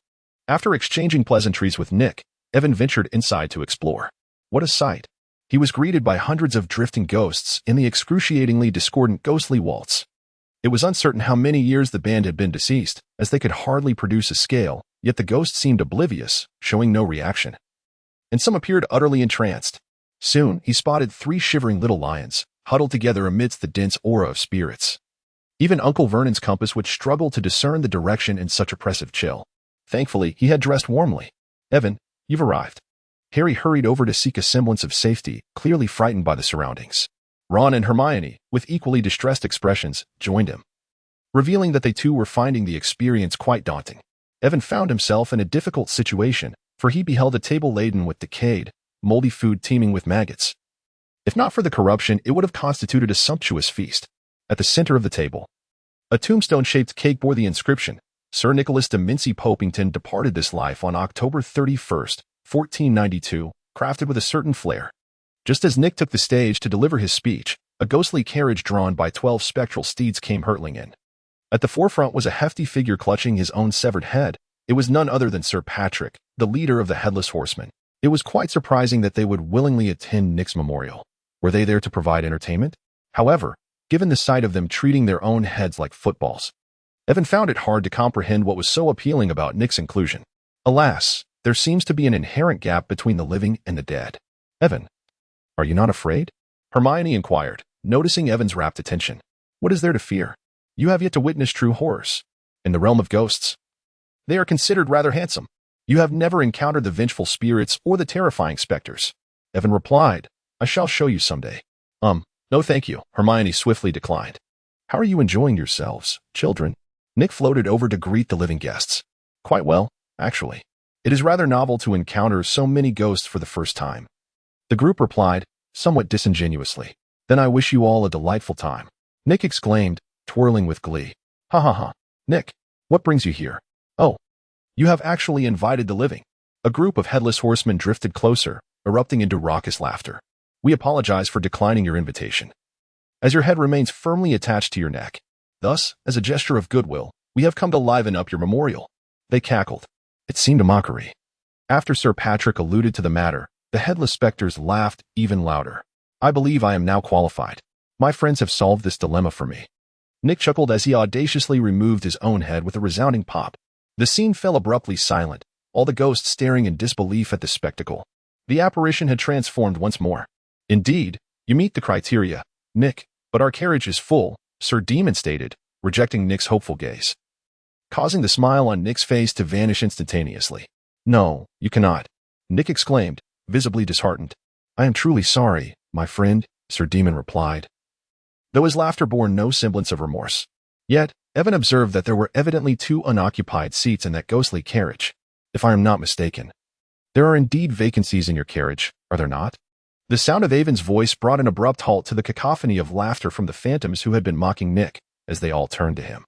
After exchanging pleasantries with Nick, Avon ventured inside to explore. What a sight! He was greeted by hundreds of drifting ghosts in the excruciatingly discordant ghostly waltz. It was uncertain how many years the band had been deceased, as they could hardly produce a scale, yet the ghosts seemed oblivious, showing no reaction. And some appeared utterly entranced. Soon, he spotted 3 shivering little lions, huddled together amidst the dense aura of spirits. Even Uncle Vernon's compass would struggle to discern the direction in such oppressive chill. Thankfully, he had dressed warmly. "Evan, you've arrived." Harry hurried over to seek a semblance of safety, clearly frightened by the surroundings. Ron and Hermione, with equally distressed expressions, joined him, revealing that they too were finding the experience quite daunting. Evan found himself in a difficult situation, for he beheld a table laden with decayed, moldy food teeming with maggots. If not for the corruption, it would have constituted a sumptuous feast. At the center of the table, a tombstone-shaped cake bore the inscription, "Sir Nicholas de Mincy Popington departed this life on October 31st, 1492, crafted with a certain flair." Just as Nick took the stage to deliver his speech, a ghostly carriage drawn by 12 spectral steeds came hurtling in. At the forefront was a hefty figure clutching his own severed head. It was none other than Sir Patrick, the leader of the Headless Horsemen. It was quite surprising that they would willingly attend Nick's memorial. Were they there to provide entertainment? However, given the sight of them treating their own heads like footballs, Evan found it hard to comprehend what was so appealing about Nick's inclusion. Alas, there seems to be an inherent gap between the living and the dead. "Evan, are you not afraid?" Hermione inquired, noticing Evan's rapt attention. "What is there to fear? You have yet to witness true horrors. In the realm of ghosts, they are considered rather handsome. You have never encountered the vengeful spirits or the terrifying specters." Evan replied, "I shall show you someday." No thank you," Hermione swiftly declined. "How are you enjoying yourselves, children?" Nick floated over to greet the living guests. "Quite well, actually. It is rather novel to encounter so many ghosts for the first time." The group replied, somewhat disingenuously, "Then I wish you all a delightful time." Nick exclaimed, twirling with glee. "Ha ha ha. Nick, what brings you here?" "Oh, you have actually invited the living." A group of Headless Horsemen drifted closer, erupting into raucous laughter. "We apologize for declining your invitation, as your head remains firmly attached to your neck. Thus, as a gesture of goodwill, we have come to liven up your memorial." They cackled. It seemed a mockery. After Sir Patrick alluded to the matter, the Headless Spectres laughed even louder. "I believe I am now qualified. My friends have solved this dilemma for me." Nick chuckled as he audaciously removed his own head with a resounding pop. The scene fell abruptly silent, all the ghosts staring in disbelief at the spectacle. The apparition had transformed once more. "Indeed, you meet the criteria, Nick, but our carriage is full," Sir Demon stated, rejecting Nick's hopeful gaze, causing the smile on Nick's face to vanish instantaneously. "No, you cannot," Nick exclaimed, visibly disheartened. "I am truly sorry, my friend," Sir Demon replied, though his laughter bore no semblance of remorse. Yet, Evan observed that there were evidently 2 unoccupied seats in that ghostly carriage. "If I am not mistaken, there are indeed vacancies in your carriage, are there not?" The sound of Evan's voice brought an abrupt halt to the cacophony of laughter from the phantoms who had been mocking Nick, as they all turned to him,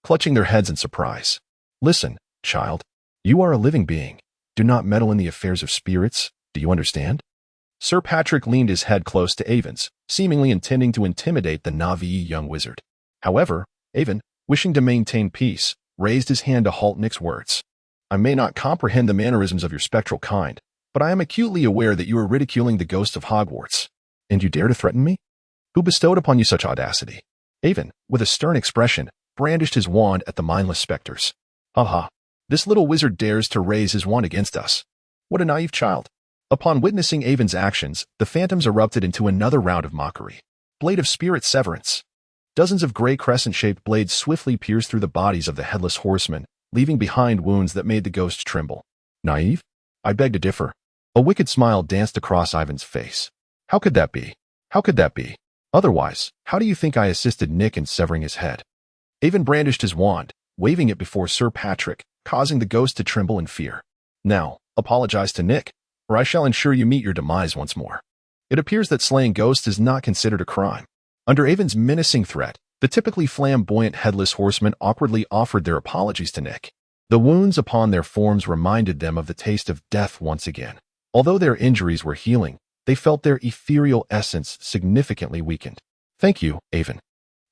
clutching their heads in surprise. "Listen, child. You are a living being. Do not meddle in the affairs of spirits. Do you understand?" Sir Patrick leaned his head close to Evan's, seemingly intending to intimidate the naive young wizard. However, Evan, wishing to maintain peace, raised his hand to halt Nick's words. "I may not comprehend the mannerisms of your spectral kind, but I am acutely aware that you are ridiculing the ghosts of Hogwarts. And you dare to threaten me? Who bestowed upon you such audacity?" Evan, with a stern expression, brandished his wand at the mindless specters. "Ha ha. This little wizard dares to raise his wand against us. What a naive child." Upon witnessing Evan's actions, the phantoms erupted into another round of mockery. Blade of Spirit Severance. Dozens of gray crescent-shaped blades swiftly pierced through the bodies of the Headless Horsemen, leaving behind wounds that made the ghosts tremble. "Naive? I beg to differ." A wicked smile danced across Ivan's face. "How could that be? How could that be? Otherwise, how do you think I assisted Nick in severing his head?" Ivan brandished his wand, waving it before Sir Patrick, causing the ghost to tremble in fear. "Now, apologize to Nick, or I shall ensure you meet your demise once more." It appears that slaying ghosts is not considered a crime. Under Ivan's menacing threat, the typically flamboyant Headless Horsemen awkwardly offered their apologies to Nick. The wounds upon their forms reminded them of the taste of death once again. Although their injuries were healing, they felt their ethereal essence significantly weakened. "Thank you, Ivan,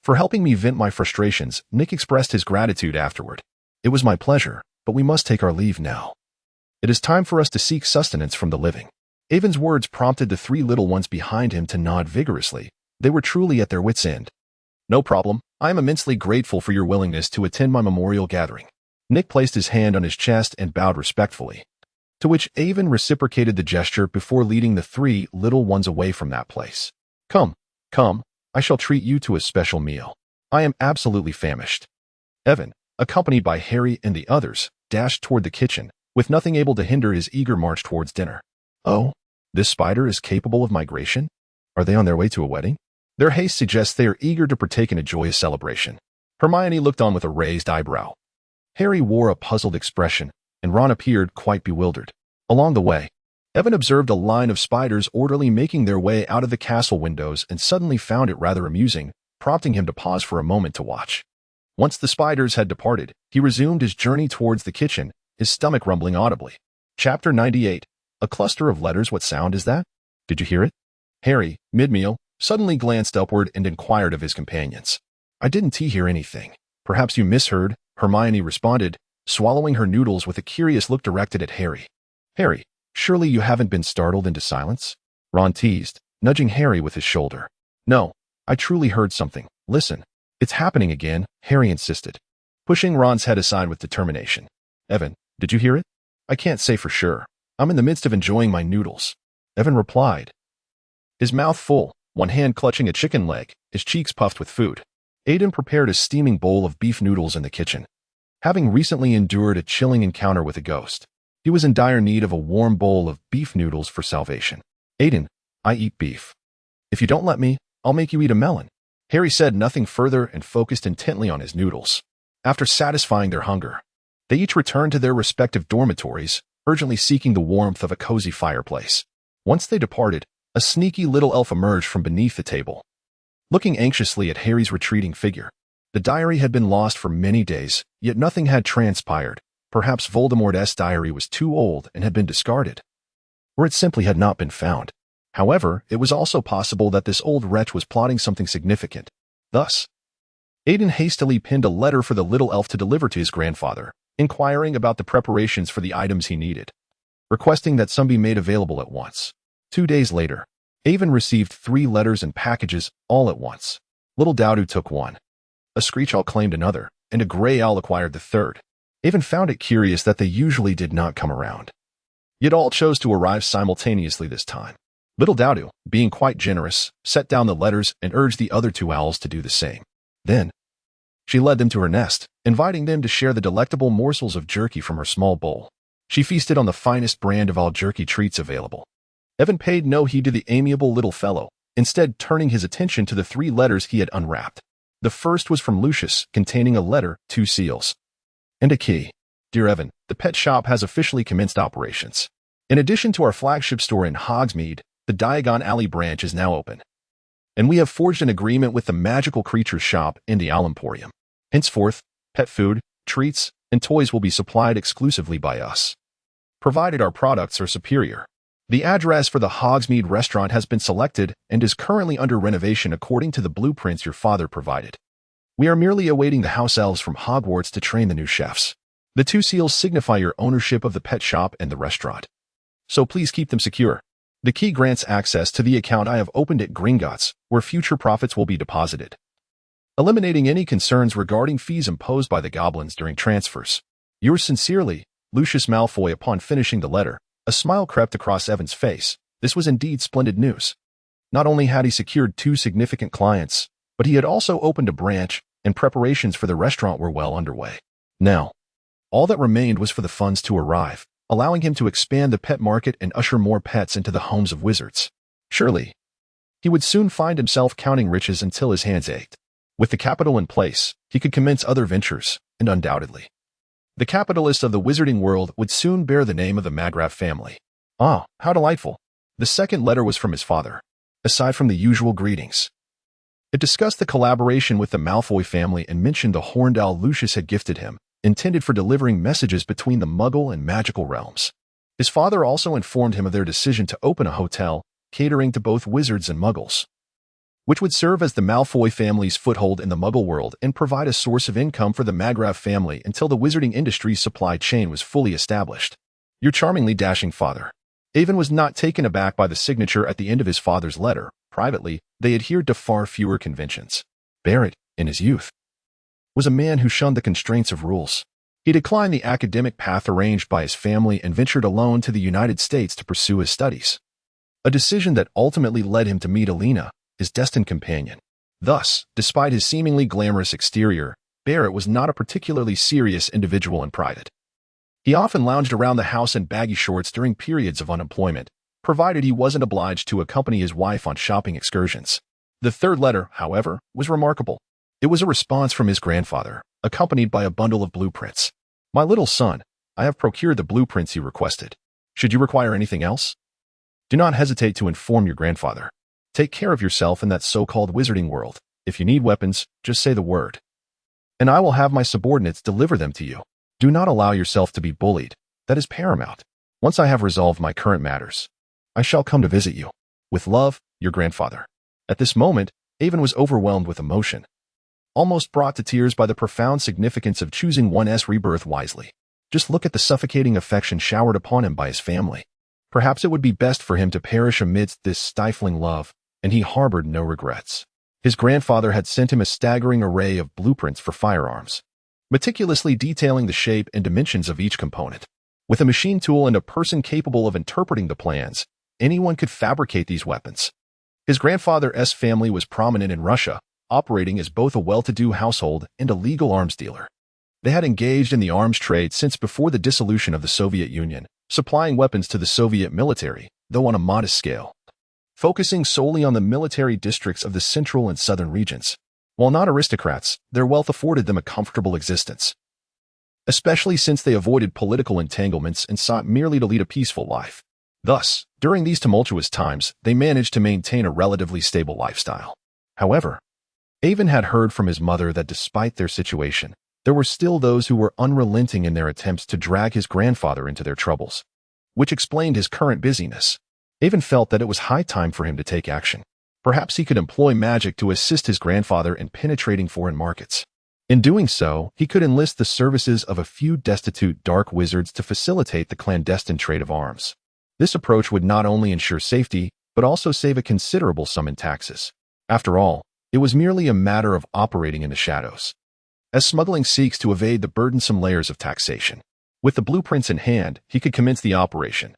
for helping me vent my frustrations," Nick expressed his gratitude afterward. "It was my pleasure, but we must take our leave now. It is time for us to seek sustenance from the living." Avon's words prompted the three little ones behind him to nod vigorously. They were truly at their wits' end. No problem. I am immensely grateful for your willingness to attend my memorial gathering. Nick placed his hand on his chest and bowed respectfully, to which Avon reciprocated the gesture before leading the three little ones away from that place. Come, come, I shall treat you to a special meal. I am absolutely famished. Evan, accompanied by Harry and the others, dashed toward the kitchen, with nothing able to hinder his eager march towards dinner. Oh, this spider is capable of migration? Are they on their way to a wedding? Their haste suggests they are eager to partake in a joyous celebration. Hermione looked on with a raised eyebrow. Harry wore a puzzled expression, and Ron appeared quite bewildered. Along the way, Evan observed a line of spiders orderly making their way out of the castle windows and suddenly found it rather amusing, prompting him to pause for a moment to watch. Once the spiders had departed, he resumed his journey towards the kitchen, his stomach rumbling audibly. Chapter 98. A cluster of letters. What sound is that? Did you hear it? Harry, mid-meal, suddenly glanced upward and inquired of his companions. I didn't hear anything. Perhaps you misheard, Hermione responded, swallowing her noodles with a curious look directed at Harry. Harry, surely you haven't been startled into silence? Ron teased, nudging Harry with his shoulder. No, I truly heard something. Listen. It's happening again, Harry insisted, pushing Ron's head aside with determination. Evan, did you hear it? I can't say for sure. I'm in the midst of enjoying my noodles, Evan replied, his mouth full, one hand clutching a chicken leg, his cheeks puffed with food. Aiden prepared a steaming bowl of beef noodles in the kitchen. Having recently endured a chilling encounter with a ghost, he was in dire need of a warm bowl of beef noodles for salvation. Aiden, I eat beef. If you don't let me, I'll make you eat a melon. Harry said nothing further and focused intently on his noodles. After satisfying their hunger, they each returned to their respective dormitories, urgently seeking the warmth of a cozy fireplace. Once they departed, a sneaky little elf emerged from beneath the table, looking anxiously at Harry's retreating figure. The diary had been lost for many days, yet nothing had transpired. Perhaps Voldemort's diary was too old and had been discarded, or it simply had not been found. However, it was also possible that this old wretch was plotting something significant. Thus, Aiden hastily pinned a letter for the little elf to deliver to his grandfather, inquiring about the preparations for the items he needed, requesting that some be made available at once. 2 days later, Avon received 3 letters and packages all at once. Little Dowdoo took one, a Screech Owl claimed another, and a Grey Owl acquired the third. Avon found it curious that they usually did not come around, yet all chose to arrive simultaneously this time. Little Dowdoo, being quite generous, set down the letters and urged the other 2 owls to do the same. Then, she led them to her nest, inviting them to share the delectable morsels of jerky from her small bowl. She feasted on the finest brand of all jerky treats available. Evan paid no heed to the amiable little fellow, instead turning his attention to the 3 letters he had unwrapped. The first was from Lucius, containing a letter, 2 seals, and a key. Dear Evan, the pet shop has officially commenced operations. In addition to our flagship store in Hogsmeade, the Diagon Alley branch is now open, and we have forged an agreement with the Magical Creatures shop in the Owl Emporium. Henceforth, pet food, treats, and toys will be supplied exclusively by us, provided our products are superior. The address for the Hogsmeade restaurant has been selected and is currently under renovation according to the blueprints your father provided. We are merely awaiting the house elves from Hogwarts to train the new chefs. The 2 seals signify your ownership of the pet shop and the restaurant, so please keep them secure. The key grants access to the account I have opened at Gringotts, where future profits will be deposited, eliminating any concerns regarding fees imposed by the goblins during transfers. Yours sincerely, Lucius Malfoy. Upon finishing the letter, a smile crept across Evan's face. This was indeed splendid news. Not only had he secured 2 significant clients, but he had also opened a branch, and preparations for the restaurant were well underway. Now, all that remained was for the funds to arrive, allowing him to expand the pet market and usher more pets into the homes of wizards. Surely, he would soon find himself counting riches until his hands ached. With the capital in place, he could commence other ventures, and undoubtedly, the capitalists of the wizarding world would soon bear the name of the Margrave family. Ah, how delightful. The second letter was from his father. Aside from the usual greetings, it discussed the collaboration with the Malfoy family and mentioned the horned owl Lucius had gifted him, intended for delivering messages between the Muggle and magical realms. His father also informed him of their decision to open a hotel, catering to both wizards and Muggles, which would serve as the Malfoy family's foothold in the Muggle world and provide a source of income for the Margrave family until the wizarding industry's supply chain was fully established. Your charmingly dashing father. Avon was not taken aback by the signature at the end of his father's letter. Privately, they adhered to far fewer conventions. Barrett, in his youth, was a man who shunned the constraints of rules. He declined the academic path arranged by his family and ventured alone to the United States to pursue his studies. A decision that ultimately led him to meet Alina, his destined companion. Thus, despite his seemingly glamorous exterior, Barrett was not a particularly serious individual in private. He often lounged around the house in baggy shorts during periods of unemployment, provided he wasn't obliged to accompany his wife on shopping excursions. The third letter, however, was remarkable. It was a response from his grandfather, accompanied by a bundle of blueprints. "My little son, I have procured the blueprints you requested. Should you require anything else? Do not hesitate to inform your grandfather. Take care of yourself in that so-called wizarding world. If you need weapons, just say the word, and I will have my subordinates deliver them to you. Do not allow yourself to be bullied. That is paramount. Once I have resolved my current matters, I shall come to visit you. With love, your grandfather." At this moment, Avon was overwhelmed with emotion, almost brought to tears by the profound significance of choosing one's rebirth wisely. Just look at the suffocating affection showered upon him by his family. Perhaps it would be best for him to perish amidst this stifling love, and he harbored no regrets. His grandfather had sent him a staggering array of blueprints for firearms, meticulously detailing the shape and dimensions of each component. With a machine tool and a person capable of interpreting the plans, anyone could fabricate these weapons. His grandfather's family was prominent in Russia, operating as both a well-to-do household and a legal arms dealer. They had engaged in the arms trade since before the dissolution of the Soviet Union, supplying weapons to the Soviet military, though on a modest scale, focusing solely on the military districts of the central and southern regions. While not aristocrats, their wealth afforded them a comfortable existence, especially since they avoided political entanglements and sought merely to lead a peaceful life. Thus, during these tumultuous times, they managed to maintain a relatively stable lifestyle. However, Avon had heard from his mother that despite their situation, there were still those who were unrelenting in their attempts to drag his grandfather into their troubles, which explained his current busyness. Avon felt that it was high time for him to take action. Perhaps he could employ magic to assist his grandfather in penetrating foreign markets. In doing so, he could enlist the services of a few destitute dark wizards to facilitate the clandestine trade of arms. This approach would not only ensure safety, but also save a considerable sum in taxes. After all, it was merely a matter of operating in the shadows, as smuggling seeks to evade the burdensome layers of taxation. With the blueprints in hand, he could commence the operation.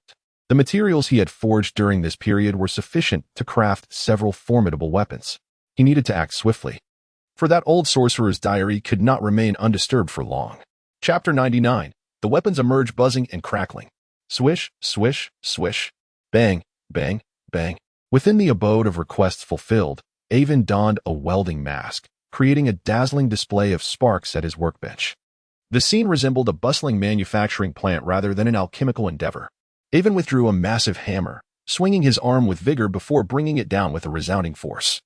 The materials he had forged during this period were sufficient to craft several formidable weapons. He needed to act swiftly, for that old sorcerer's diary could not remain undisturbed for long. Chapter 99. The weapons emerge buzzing and crackling. Swish, swish, swish. Bang, bang, bang. Within the abode of requests fulfilled, Avon donned a welding mask, creating a dazzling display of sparks at his workbench. The scene resembled a bustling manufacturing plant rather than an alchemical endeavor. Avon withdrew a massive hammer, swinging his arm with vigor before bringing it down with a resounding force.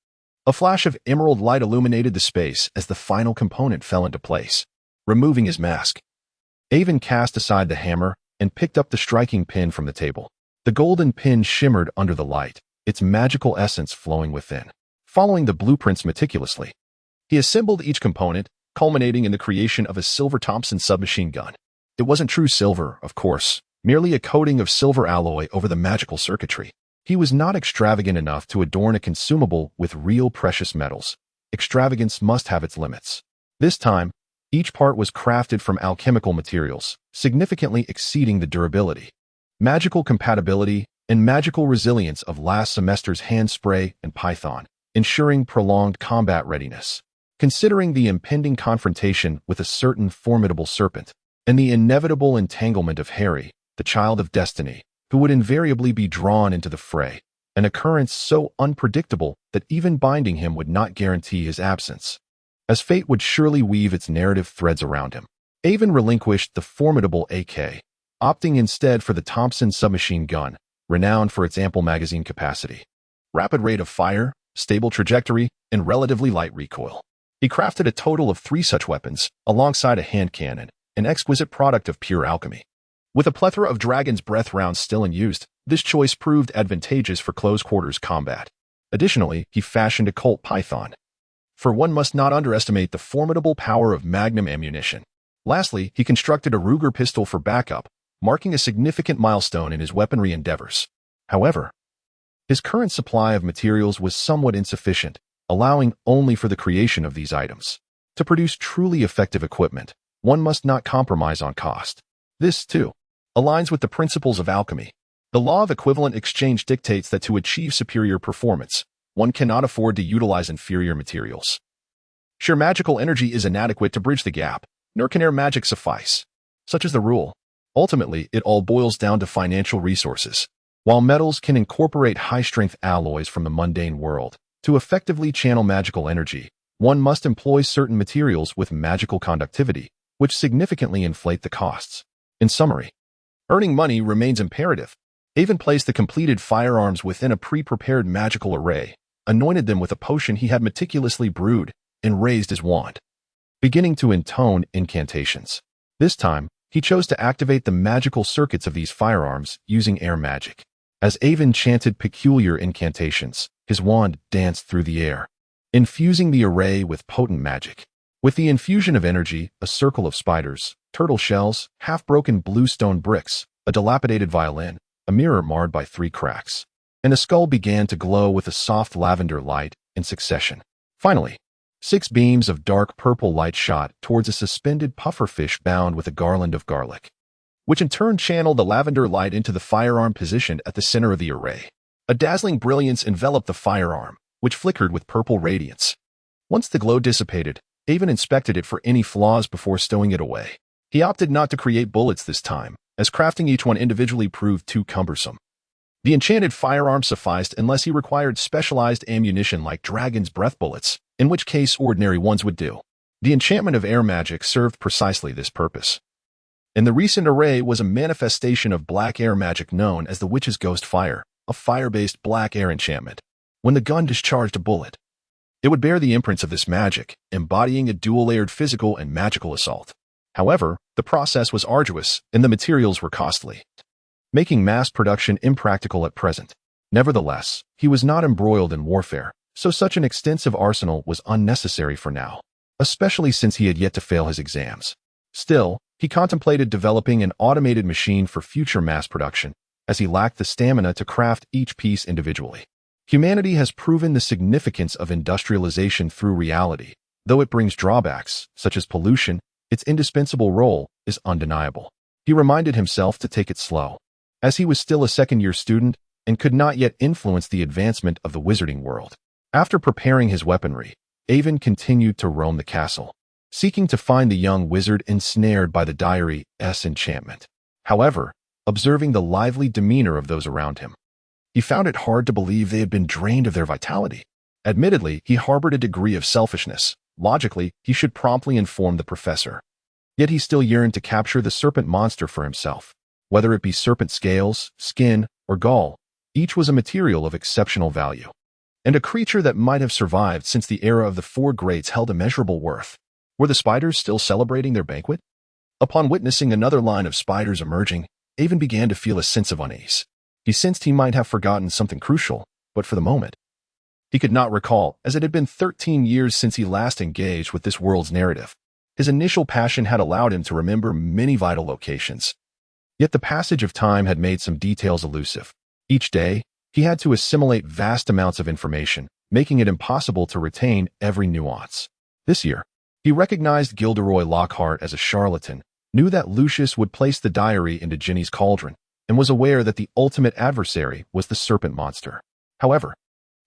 A flash of emerald light illuminated the space as the final component fell into place. Removing his mask, Avon cast aside the hammer and picked up the striking pin from the table. The golden pin shimmered under the light, its magical essence flowing within. Following the blueprints meticulously, he assembled each component, culminating in the creation of a silver Thompson submachine gun. It wasn't true silver, of course, merely a coating of silver alloy over the magical circuitry. He was not extravagant enough to adorn a consumable with real precious metals. Extravagance must have its limits. This time, each part was crafted from alchemical materials, significantly exceeding the durability, magical compatibility, and magical resilience of last semester's hand spray and python, ensuring prolonged combat readiness. Considering the impending confrontation with a certain formidable serpent, and the inevitable entanglement of Harry, the child of destiny, who would invariably be drawn into the fray, an occurrence so unpredictable that even binding him would not guarantee his absence, as fate would surely weave its narrative threads around him. Avon relinquished the formidable AK, opting instead for the Thompson submachine gun, renowned for its ample magazine capacity, rapid rate of fire, stable trajectory, and relatively light recoil. He crafted a total of 3 such weapons, alongside a hand cannon, an exquisite product of pure alchemy. With a plethora of Dragon's Breath rounds still in use, this choice proved advantageous for close-quarters combat. Additionally, he fashioned a Colt Python, for one must not underestimate the formidable power of magnum ammunition. Lastly, he constructed a Ruger pistol for backup, marking a significant milestone in his weaponry endeavors. However, his current supply of materials was somewhat insufficient, allowing only for the creation of these items. To produce truly effective equipment, one must not compromise on cost. This, too, aligns with the principles of alchemy. The law of equivalent exchange dictates that to achieve superior performance, one cannot afford to utilize inferior materials. Sheer magical energy is inadequate to bridge the gap, nor can air magic suffice. Such is the rule. Ultimately, it all boils down to financial resources. While metals can incorporate high-strength alloys from the mundane world, to effectively channel magical energy, one must employ certain materials with magical conductivity, which significantly inflate the costs. In summary, earning money remains imperative. Avon placed the completed firearms within a pre-prepared magical array, anointed them with a potion he had meticulously brewed, and raised his wand, beginning to intone incantations. This time, he chose to activate the magical circuits of these firearms using air magic. As Avon chanted peculiar incantations, his wand danced through the air, infusing the array with potent magic. With the infusion of energy, a circle of spiders, turtle shells, half-broken bluestone bricks, a dilapidated violin, a mirror marred by 3 cracks, and a skull began to glow with a soft lavender light in succession. Finally, 6 beams of dark purple light shot towards a suspended pufferfish bound with a garland of garlic, which in turn channeled the lavender light into the firearm positioned at the center of the array. A dazzling brilliance enveloped the firearm, which flickered with purple radiance. Once the glow dissipated, Avon inspected it for any flaws before stowing it away. He opted not to create bullets this time, as crafting each one individually proved too cumbersome. The enchanted firearm sufficed unless he required specialized ammunition like dragon's breath bullets, in which case ordinary ones would do. The enchantment of air magic served precisely this purpose. In the recent array was a manifestation of black air magic known as the Witch's Ghost Fire, a fire-based black air enchantment. When the gun discharged a bullet, it would bear the imprints of this magic, embodying a dual-layered physical and magical assault. However, the process was arduous and the materials were costly, making mass production impractical at present. Nevertheless, he was not embroiled in warfare, so such an extensive arsenal was unnecessary for now, especially since he had yet to fail his exams. Still, he contemplated developing an automated machine for future mass production, as he lacked the stamina to craft each piece individually. Humanity has proven the significance of industrialization through reality. Though it brings drawbacks, such as pollution, its indispensable role is undeniable. He reminded himself to take it slow, as he was still a second-year student and could not yet influence the advancement of the wizarding world. After preparing his weaponry, Avon continued to roam the castle, seeking to find the young wizard ensnared by the diary's enchantment. However, observing the lively demeanor of those around him, he found it hard to believe they had been drained of their vitality. Admittedly, he harbored a degree of selfishness. Logically, he should promptly inform the professor. Yet he still yearned to capture the serpent monster for himself. Whether it be serpent scales, skin, or gall, each was a material of exceptional value, and a creature that might have survived since the era of the 4 greats held immeasurable worth. Were the spiders still celebrating their banquet? Upon witnessing another line of spiders emerging, Avon began to feel a sense of unease. He sensed he might have forgotten something crucial, but for the moment, he could not recall, as it had been 13 years since he last engaged with this world's narrative. His initial passion had allowed him to remember many vital locations. Yet the passage of time had made some details elusive. Each day, he had to assimilate vast amounts of information, making it impossible to retain every nuance. This year, he recognized Gilderoy Lockhart as a charlatan, knew that Lucius would place the diary into Ginny's cauldron, and was aware that the ultimate adversary was the serpent monster. However,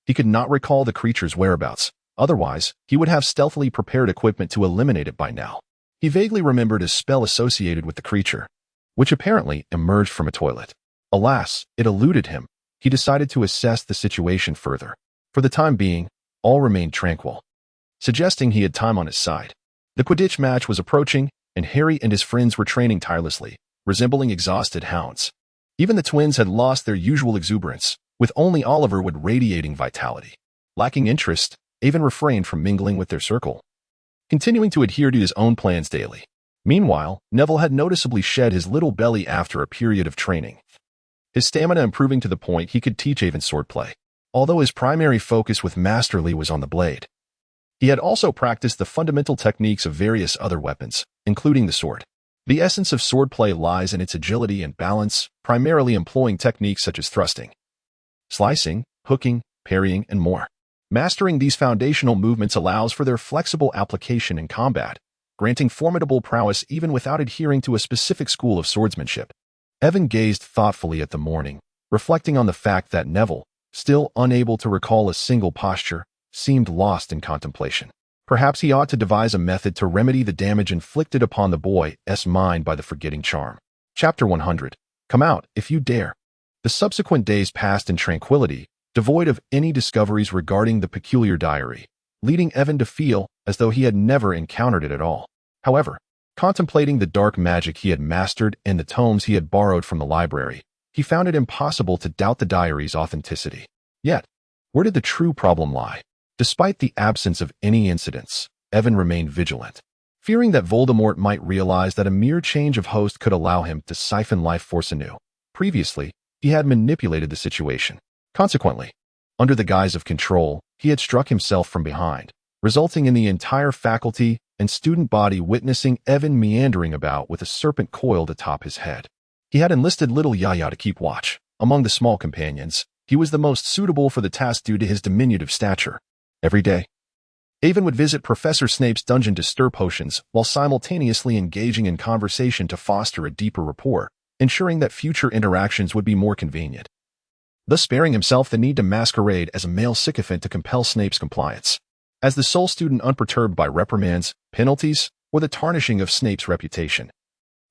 he could not recall the creature's whereabouts. Otherwise, he would have stealthily prepared equipment to eliminate it by now. He vaguely remembered a spell associated with the creature, which apparently emerged from a toilet. Alas, it eluded him. He decided to assess the situation further. For the time being, all remained tranquil, suggesting he had time on his side. The Quidditch match was approaching, and Harry and his friends were training tirelessly, resembling exhausted hounds. Even the twins had lost their usual exuberance, with only Oliver with radiating vitality. Lacking interest, Avon refrained from mingling with their circle, continuing to adhere to his own plans daily. Meanwhile, Neville had noticeably shed his little belly after a period of training, his stamina improving to the point he could teach Avon swordplay. Although his primary focus with Masterly was on the blade, he had also practiced the fundamental techniques of various other weapons, including the sword. The essence of swordplay lies in its agility and balance, primarily employing techniques such as thrusting, slicing, hooking, parrying, and more. Mastering these foundational movements allows for their flexible application in combat, granting formidable prowess even without adhering to a specific school of swordsmanship. Evan gazed thoughtfully at the morning, reflecting on the fact that Neville, still unable to recall a single posture, seemed lost in contemplation. Perhaps he ought to devise a method to remedy the damage inflicted upon the boy's mind by the forgetting charm. Chapter 100. Come out, if you dare. The subsequent days passed in tranquility, devoid of any discoveries regarding the peculiar diary, leading Evan to feel as though he had never encountered it at all. However, contemplating the dark magic he had mastered and the tomes he had borrowed from the library, he found it impossible to doubt the diary's authenticity. Yet, where did the true problem lie? Despite the absence of any incidents, Evan remained vigilant, fearing that Voldemort might realize that a mere change of host could allow him to siphon life force anew. Previously, he had manipulated the situation. Consequently, under the guise of control, he had struck himself from behind, resulting in the entire faculty and student body witnessing Evan meandering about with a serpent coiled atop his head. He had enlisted little Yaya to keep watch. Among the small companions, he was the most suitable for the task due to his diminutive stature. Every day, Evan would visit Professor Snape's dungeon to stir potions while simultaneously engaging in conversation to foster a deeper rapport, ensuring that future interactions would be more convenient, thus sparing himself the need to masquerade as a male sycophant to compel Snape's compliance. As the sole student unperturbed by reprimands, penalties, or the tarnishing of Snape's reputation,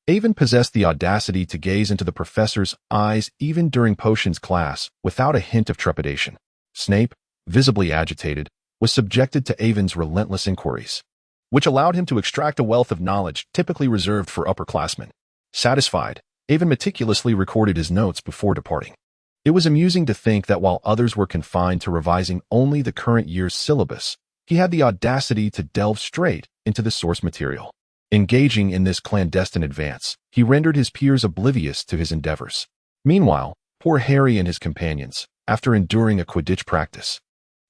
Evan possessed the audacity to gaze into the professor's eyes even during potions class without a hint of trepidation. Snape, visibly agitated, was subjected to Evan's relentless inquiries, which allowed him to extract a wealth of knowledge typically reserved for upperclassmen. Satisfied, Evan meticulously recorded his notes before departing. It was amusing to think that while others were confined to revising only the current year's syllabus, he had the audacity to delve straight into the source material. Engaging in this clandestine advance, he rendered his peers oblivious to his endeavors. Meanwhile, poor Harry and his companions, after enduring a Quidditch practice,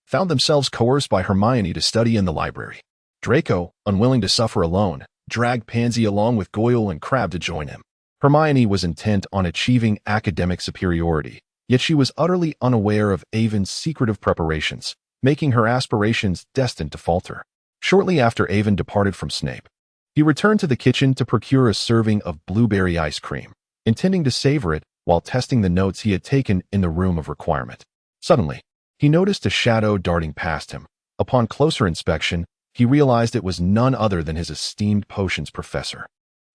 found themselves coerced by Hermione to study in the library. Draco, unwilling to suffer alone, dragged Pansy along with Goyle and Crabbe to join him. Hermione was intent on achieving academic superiority, yet she was utterly unaware of Evan's secretive preparations, making her aspirations destined to falter. Shortly after Evan departed from Snape, he returned to the kitchen to procure a serving of blueberry ice cream, intending to savor it while testing the notes he had taken in the room of requirement. Suddenly, he noticed a shadow darting past him. Upon closer inspection, he realized it was none other than his esteemed potions professor.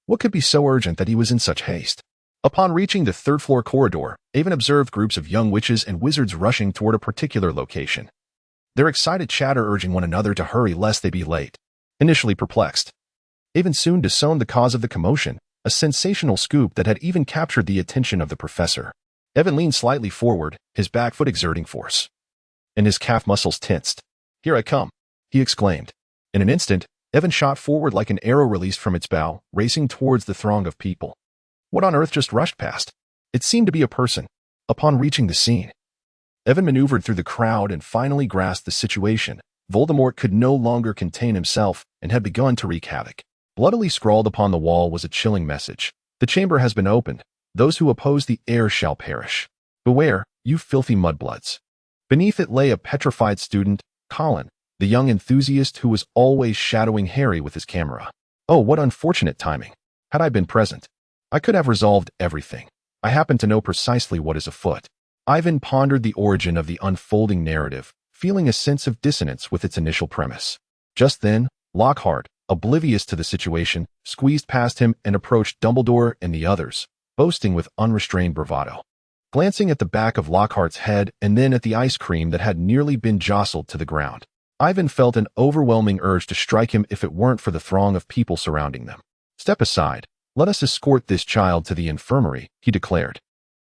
What could be so urgent that he was in such haste? Upon reaching the third-floor corridor, Evan observed groups of young witches and wizards rushing toward a particular location, their excited chatter urging one another to hurry lest they be late. Initially perplexed, Evan soon discerned the cause of the commotion, a sensational scoop that had even captured the attention of the professor. Evan leaned slightly forward, his back foot exerting force, and his calf muscles tensed. "Here I come," he exclaimed. In an instant, Evan shot forward like an arrow released from its bow, racing towards the throng of people. What on earth just rushed past? It seemed to be a person. Upon reaching the scene, Evan maneuvered through the crowd and finally grasped the situation. Voldemort could no longer contain himself and had begun to wreak havoc. Bloodily scrawled upon the wall was a chilling message. "The chamber has been opened. Those who oppose the heir shall perish. Beware, you filthy mudbloods." Beneath it lay a petrified student, Colin, the young enthusiast who was always shadowing Harry with his camera. Oh, what unfortunate timing. Had I been present, I could have resolved everything. I happen to know precisely what is afoot. Ivan pondered the origin of the unfolding narrative, feeling a sense of dissonance with its initial premise. Just then, Lockhart, oblivious to the situation, squeezed past him and approached Dumbledore and the others, boasting with unrestrained bravado. Glancing at the back of Lockhart's head and then at the ice cream that had nearly been jostled to the ground, Ivan felt an overwhelming urge to strike him if it weren't for the throng of people surrounding them. "Step aside. Let us escort this child to the infirmary," he declared.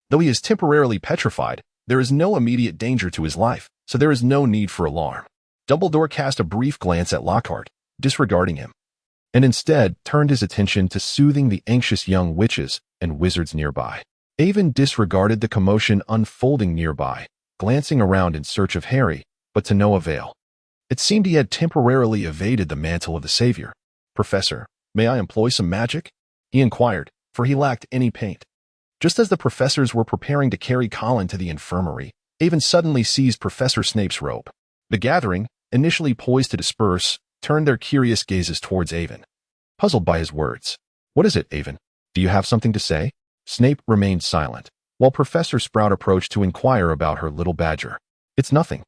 "Though he is temporarily petrified, there is no immediate danger to his life, so there is no need for alarm." Dumbledore cast a brief glance at Lockhart, disregarding him, and instead turned his attention to soothing the anxious young witches and wizards nearby. Evan disregarded the commotion unfolding nearby, glancing around in search of Harry, but to no avail. It seemed he had temporarily evaded the mantle of the savior. "Professor, may I employ some magic?" he he inquired, for he lacked any paint. Just as the professors were preparing to carry Colin to the infirmary, Avon suddenly seized Professor Snape's robe. The gathering, initially poised to disperse, turned their curious gazes towards Avon, puzzled by his words. "What is it, Avon? Do you have something to say?" Snape remained silent, while Professor Sprout approached to inquire about her little badger. "It's nothing.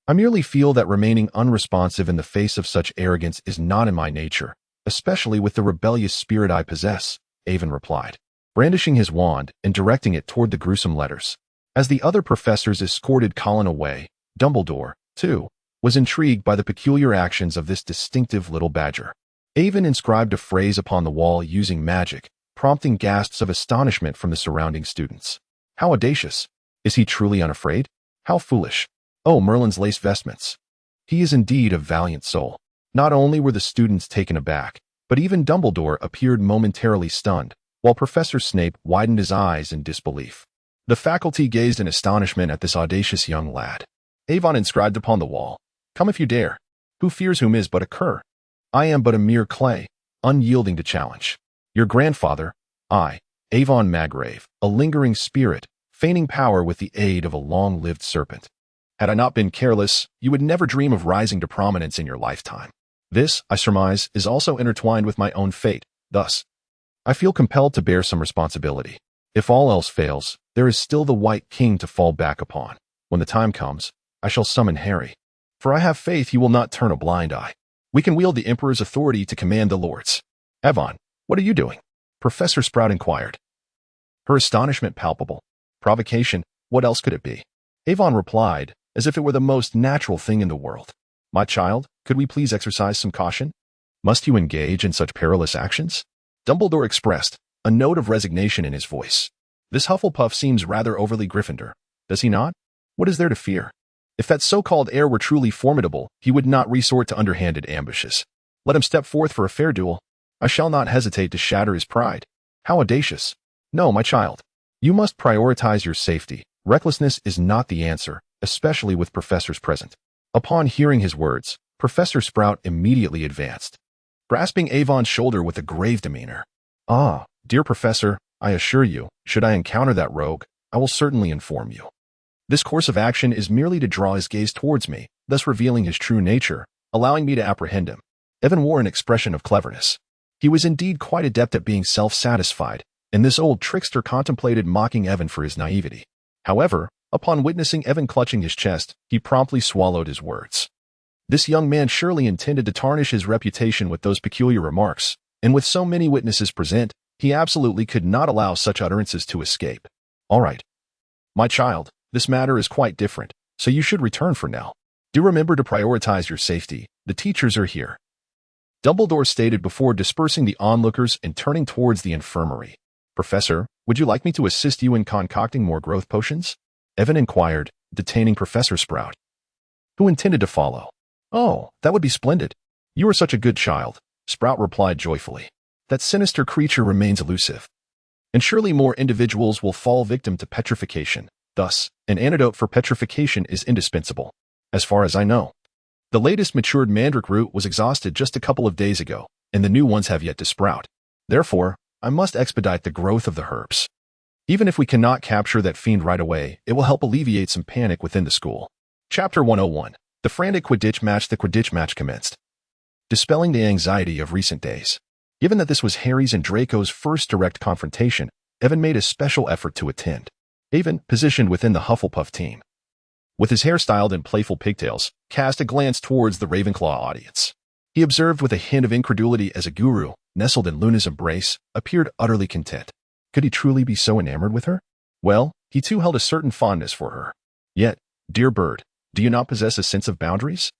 I merely feel that remaining unresponsive in the face of such arrogance is not in my nature, especially with the rebellious spirit I possess," Avon replied, brandishing his wand and directing it toward the gruesome letters. As the other professors escorted Colin away, Dumbledore, too, was intrigued by the peculiar actions of this distinctive little badger. Avon inscribed a phrase upon the wall using magic, prompting gasps of astonishment from the surrounding students. How audacious! Is he truly unafraid? How foolish! Oh, Merlin's lace vestments! He is indeed a valiant soul. Not only were the students taken aback, but even Dumbledore appeared momentarily stunned, while Professor Snape widened his eyes in disbelief. The faculty gazed in astonishment at this audacious young lad. Avon inscribed upon the wall, "Come if you dare. Who fears whom is but a cur? I am but a mere clay, unyielding to challenge. Your grandfather, I, Avon Magrave, a lingering spirit, feigning power with the aid of a long-lived serpent. Had I not been careless, you would never dream of rising to prominence in your lifetime. This, I surmise, is also intertwined with my own fate. Thus, I feel compelled to bear some responsibility. If all else fails, there is still the White King to fall back upon. When the time comes, I shall summon Harry. For I have faith he will not turn a blind eye. We can wield the Emperor's authority to command the lords." "Avon, what are you doing?" Professor Sprout inquired, her astonishment palpable. "Provocation, what else could it be?" Avon replied, as if it were the most natural thing in the world. "My child, could we please exercise some caution? Must you engage in such perilous actions?" Dumbledore expressed a note of resignation in his voice. "This Hufflepuff seems rather overly Gryffindor, does he not? What is there to fear? If that so-called heir were truly formidable, he would not resort to underhanded ambushes. Let him step forth for a fair duel. I shall not hesitate to shatter his pride. How audacious! No, my child. You must prioritize your safety. Recklessness is not the answer, especially with professors present." Upon hearing his words, Professor Sprout immediately advanced, grasping Avon's shoulder with a grave demeanor. "Ah, dear Professor, I assure you, should I encounter that rogue, I will certainly inform you. This course of action is merely to draw his gaze towards me, thus revealing his true nature, allowing me to apprehend him." Evan wore an expression of cleverness. He was indeed quite adept at being self-satisfied, and this old trickster contemplated mocking Evan for his naivety. However, upon witnessing Evan clutching his chest, he promptly swallowed his words. This young man surely intended to tarnish his reputation with those peculiar remarks, and with so many witnesses present, he absolutely could not allow such utterances to escape. "All right. My child, this matter is quite different, so you should return for now. Do remember to prioritize your safety. The teachers are here," Dumbledore stated before dispersing the onlookers and turning towards the infirmary. "Professor, would you like me to assist you in concocting more growth potions?" Evan inquired, detaining Professor Sprout, who intended to follow. "Oh, that would be splendid. You are such a good child," Sprout replied joyfully. "That sinister creature remains elusive, and surely more individuals will fall victim to petrification. Thus, an antidote for petrification is indispensable. As far as I know, the latest matured mandrake root was exhausted just a couple of days ago, and the new ones have yet to sprout. Therefore, I must expedite the growth of the herbs. Even if we cannot capture that fiend right away, it will help alleviate some panic within the school." Chapter 101. The frantic Quidditch match. The Quidditch match commenced, dispelling the anxiety of recent days. Given that this was Harry's and Draco's first direct confrontation, Evan made a special effort to attend. Evan, positioned within the Hufflepuff team, with his hair styled in playful pigtails, cast a glance towards the Ravenclaw audience. He observed with a hint of incredulity as a guru, nestled in Luna's embrace, appeared utterly content. Could he truly be so enamored with her? Well, he too held a certain fondness for her. Yet, dear bird, do you not possess a sense of boundaries?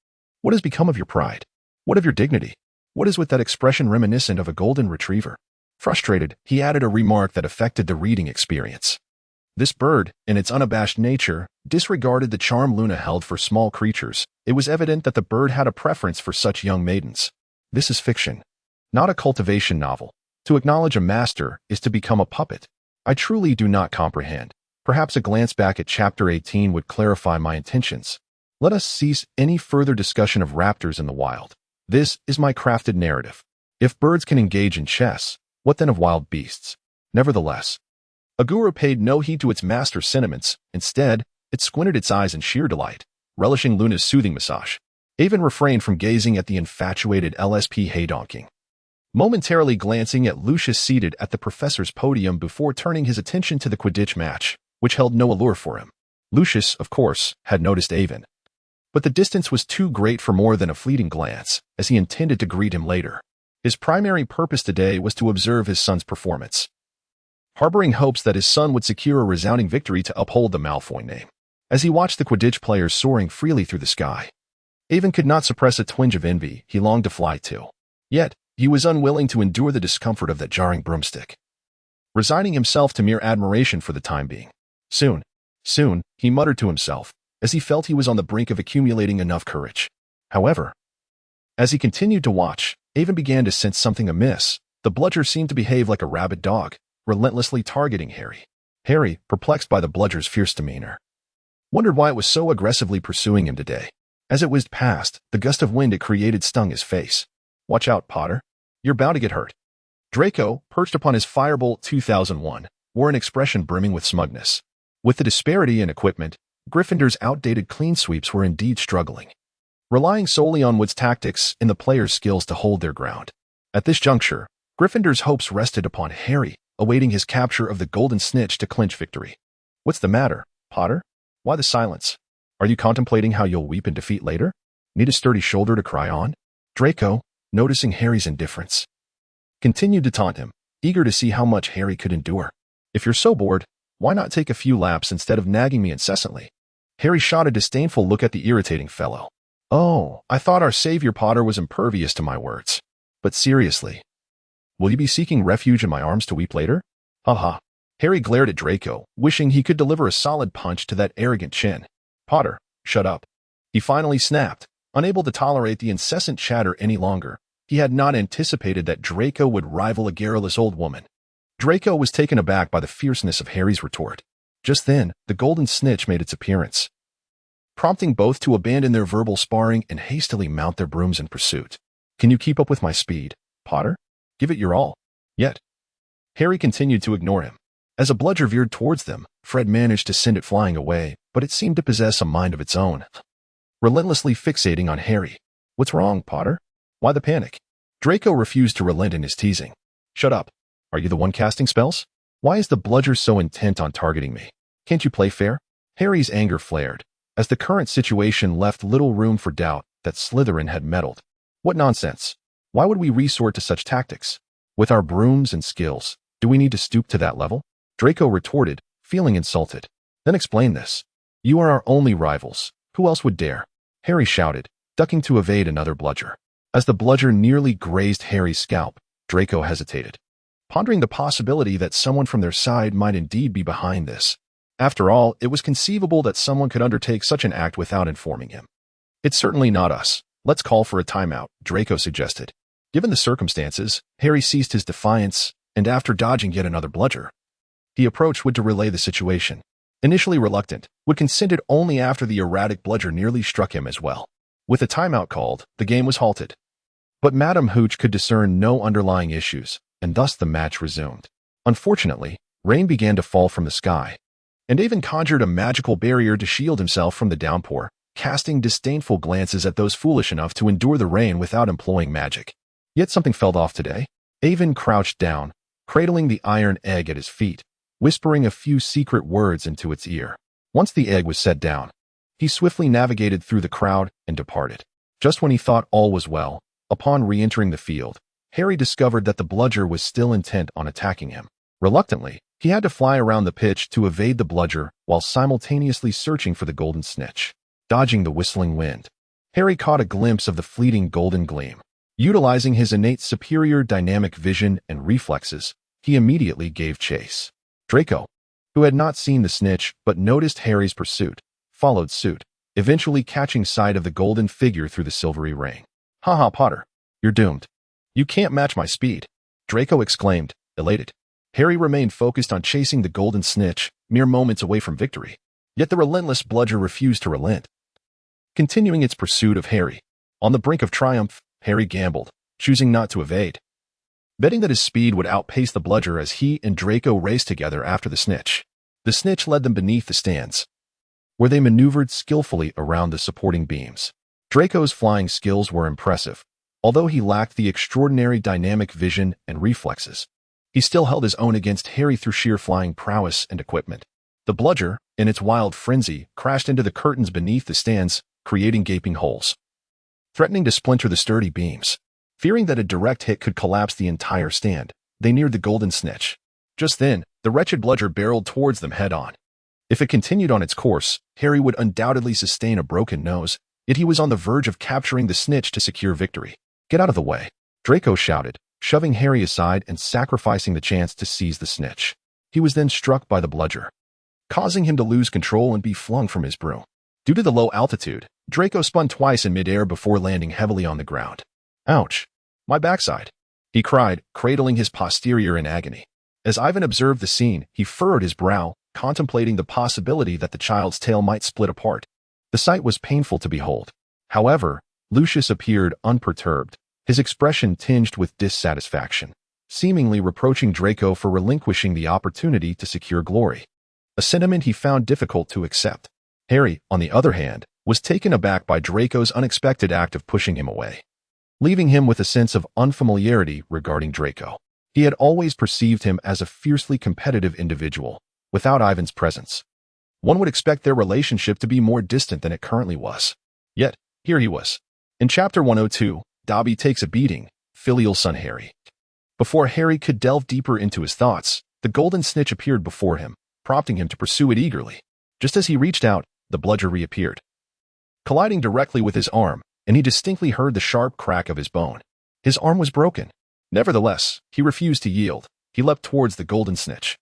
What has become of your pride? What of your dignity? What is with that expression reminiscent of a golden retriever? Frustrated, he added a remark that affected the reading experience. This bird, in its unabashed nature, disregarded the charm Luna held for small creatures. It was evident that the bird had a preference for such young maidens. This is fiction, not a cultivation novel. To acknowledge a master is to become a puppet. I truly do not comprehend. Perhaps a glance back at Chapter 18 would clarify my intentions. Let us cease any further discussion of raptors in the wild. This is my crafted narrative. If birds can engage in chess, What then of wild beasts? Nevertheless, Agura paid no heed to its master's sentiments. Instead, it squinted its eyes in sheer delight, relishing Luna's soothing massage. Avon refrained from gazing at the infatuated LSP haydonking, momentarily glancing at Lucius seated at the professor's podium before turning his attention to the Quidditch match, which held no allure for him. Lucius, of course, had noticed Avon, but the distance was too great for more than a fleeting glance, as he intended to greet him later. His primary purpose today was to observe his son's performance, harboring hopes that his son would secure a resounding victory to uphold the Malfoy name. As he watched the Quidditch players soaring freely through the sky, Avon could not suppress a twinge of envy he longed to fly to. Yet, he was unwilling to endure the discomfort of that jarring broomstick, resigning himself to mere admiration for the time being. Soon, he muttered to himself, as he felt he was on the brink of accumulating enough courage. However, as he continued to watch, Avon began to sense something amiss. The bludger seemed to behave like a rabid dog, relentlessly targeting Harry. Harry, perplexed by the bludger's fierce demeanor, wondered why it was so aggressively pursuing him today. As it whizzed past, the gust of wind it created stung his face. "Watch out, Potter. You're bound to get hurt." Draco, perched upon his Firebolt 2001, wore an expression brimming with smugness. With the disparity in equipment, Gryffindor's outdated clean sweeps were indeed struggling, relying solely on Wood's tactics and the players' skills to hold their ground. At this juncture, Gryffindor's hopes rested upon Harry, awaiting his capture of the Golden Snitch to clinch victory. "What's the matter, Potter? Why the silence? Are you contemplating how you'll weep in defeat later? Need a sturdy shoulder to cry on?" Draco, noticing Harry's indifference, continued to taunt him, eager to see how much Harry could endure. "If you're so bored, why not take a few laps instead of nagging me incessantly?" Harry shot a disdainful look at the irritating fellow. "Oh, I thought our savior Potter was impervious to my words. But seriously, will you be seeking refuge in my arms to weep later?" "Ha." Harry glared at Draco, wishing he could deliver a solid punch to that arrogant chin. "Potter, shut up." He finally snapped, unable to tolerate the incessant chatter any longer. He had not anticipated that Draco would rival a garrulous old woman. Draco was taken aback by the fierceness of Harry's retort. Just then, the Golden Snitch made its appearance, prompting both to abandon their verbal sparring and hastily mount their brooms in pursuit. "Can you keep up with my speed, Potter? Give it your all." Yet, Harry continued to ignore him. As a bludger veered towards them, Fred managed to send it flying away, but it seemed to possess a mind of its own, relentlessly fixating on Harry. "What's wrong, Potter? Why the panic?" Draco refused to relent in his teasing. "Shut up. Are you the one casting spells? Why is the bludger so intent on targeting me? Can't you play fair?" Harry's anger flared, as the current situation left little room for doubt that Slytherin had meddled. "What nonsense. Why would we resort to such tactics? With our brooms and skills, do we need to stoop to that level?" Draco retorted, feeling insulted. "Then explain this. You are our only rivals. Who else would dare?" Harry shouted, ducking to evade another bludger. As the bludger nearly grazed Harry's scalp, Draco hesitated, pondering the possibility that someone from their side might indeed be behind this. After all, it was conceivable that someone could undertake such an act without informing him. "It's certainly not us. Let's call for a timeout," Draco suggested. Given the circumstances, Harry ceased his defiance, and after dodging yet another bludger, he approached Wood to relay the situation. Initially reluctant, Wood consented only after the erratic bludger nearly struck him as well. With a timeout called, the game was halted. But Madame Hooch could discern no underlying issues, and thus the match resumed. Unfortunately, rain began to fall from the sky, and Avon conjured a magical barrier to shield himself from the downpour, casting disdainful glances at those foolish enough to endure the rain without employing magic. Yet something fell off today. Avon crouched down, cradling the iron egg at his feet, whispering a few secret words into its ear. Once the egg was set down, he swiftly navigated through the crowd and departed. Just when he thought all was well, upon re-entering the field, Harry discovered that the bludger was still intent on attacking him. Reluctantly, he had to fly around the pitch to evade the bludger while simultaneously searching for the Golden Snitch. Dodging the whistling wind, Harry caught a glimpse of the fleeting golden gleam. Utilizing his innate superior dynamic vision and reflexes, he immediately gave chase. Draco, who had not seen the snitch but noticed Harry's pursuit, followed suit, eventually catching sight of the golden figure through the silvery rain. "Ha, Potter, you're doomed. You can't match my speed," Draco exclaimed, elated. Harry remained focused on chasing the Golden Snitch, mere moments away from victory. Yet the relentless bludger refused to relent, continuing its pursuit of Harry. On the brink of triumph, Harry gambled, choosing not to evade. betting that his speed would outpace the bludger as he and Draco raced together after the snitch. The snitch led them beneath the stands, where they maneuvered skillfully around the supporting beams. Draco's flying skills were impressive, although he lacked the extraordinary dynamic vision and reflexes. He still held his own against Harry through sheer flying prowess and equipment. The bludger, in its wild frenzy, crashed into the curtains beneath the stands, creating gaping holes, threatening to splinter the sturdy beams. Fearing that a direct hit could collapse the entire stand, they neared the golden snitch. Just then, the wretched bludger barreled towards them head-on. If it continued on its course, Harry would undoubtedly sustain a broken nose, yet he was on the verge of capturing the snitch to secure victory. "Get out of the way," Draco shouted, shoving Harry aside and sacrificing the chance to seize the snitch. He was then struck by the bludger, causing him to lose control and be flung from his broom. Due to the low altitude, Draco spun twice in midair before landing heavily on the ground. "Ouch! My backside," he cried, cradling his posterior in agony. As Ivan observed the scene, he furrowed his brow, contemplating the possibility that the child's tail might split apart. The sight was painful to behold. However, Lucius appeared unperturbed, his expression tinged with dissatisfaction, seemingly reproaching Draco for relinquishing the opportunity to secure glory, a sentiment he found difficult to accept. Harry, on the other hand, was taken aback by Draco's unexpected act of pushing him away, leaving him with a sense of unfamiliarity regarding Draco. He had always perceived him as a fiercely competitive individual. Without Ivan's presence, one would expect their relationship to be more distant than it currently was. Yet, here he was. In Chapter 102, Dobby takes a beating, filial son Harry. Before Harry could delve deeper into his thoughts, the golden snitch appeared before him, prompting him to pursue it eagerly. Just as he reached out, the bludger reappeared, colliding directly with his arm, and he distinctly heard the sharp crack of his bone. His arm was broken. Nevertheless, he refused to yield. He leapt towards the golden snitch.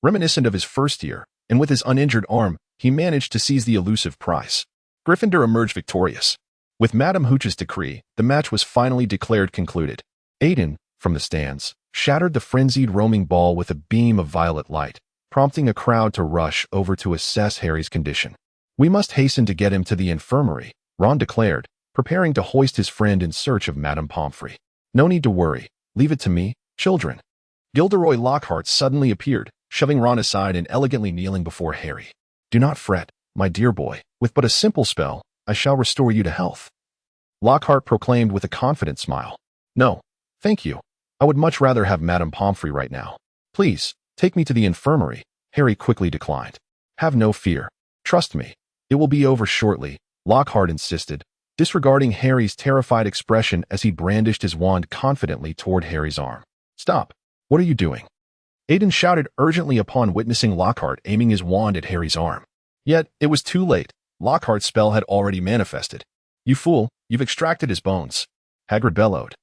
Reminiscent of his first year, and with his uninjured arm, he managed to seize the elusive prize. Gryffindor emerged victorious. With Madame Hooch's decree, the match was finally declared concluded. Aiden, from the stands, shattered the frenzied roaming ball with a beam of violet light, prompting a crowd to rush over to assess Harry's condition. "We must hasten to get him to the infirmary," Ron declared, preparing to hoist his friend in search of Madame Pomfrey. "No need to worry. Leave it to me, children." Gilderoy Lockhart suddenly appeared, shoving Ron aside and elegantly kneeling before Harry. "Do not fret, my dear boy. With but a simple spell, I shall restore you to health," Lockhart proclaimed with a confident smile. "No, thank you. I would much rather have Madame Pomfrey right now. Please, take me to the infirmary," Harry quickly declined. "Have no fear. Trust me. It will be over shortly," Lockhart insisted, disregarding Harry's terrified expression as he brandished his wand confidently toward Harry's arm. "Stop. What are you doing?" Aiden shouted urgently upon witnessing Lockhart aiming his wand at Harry's arm. Yet, it was too late. Lockhart's spell had already manifested. "You fool, you've extracted his bones," Hagrid bellowed,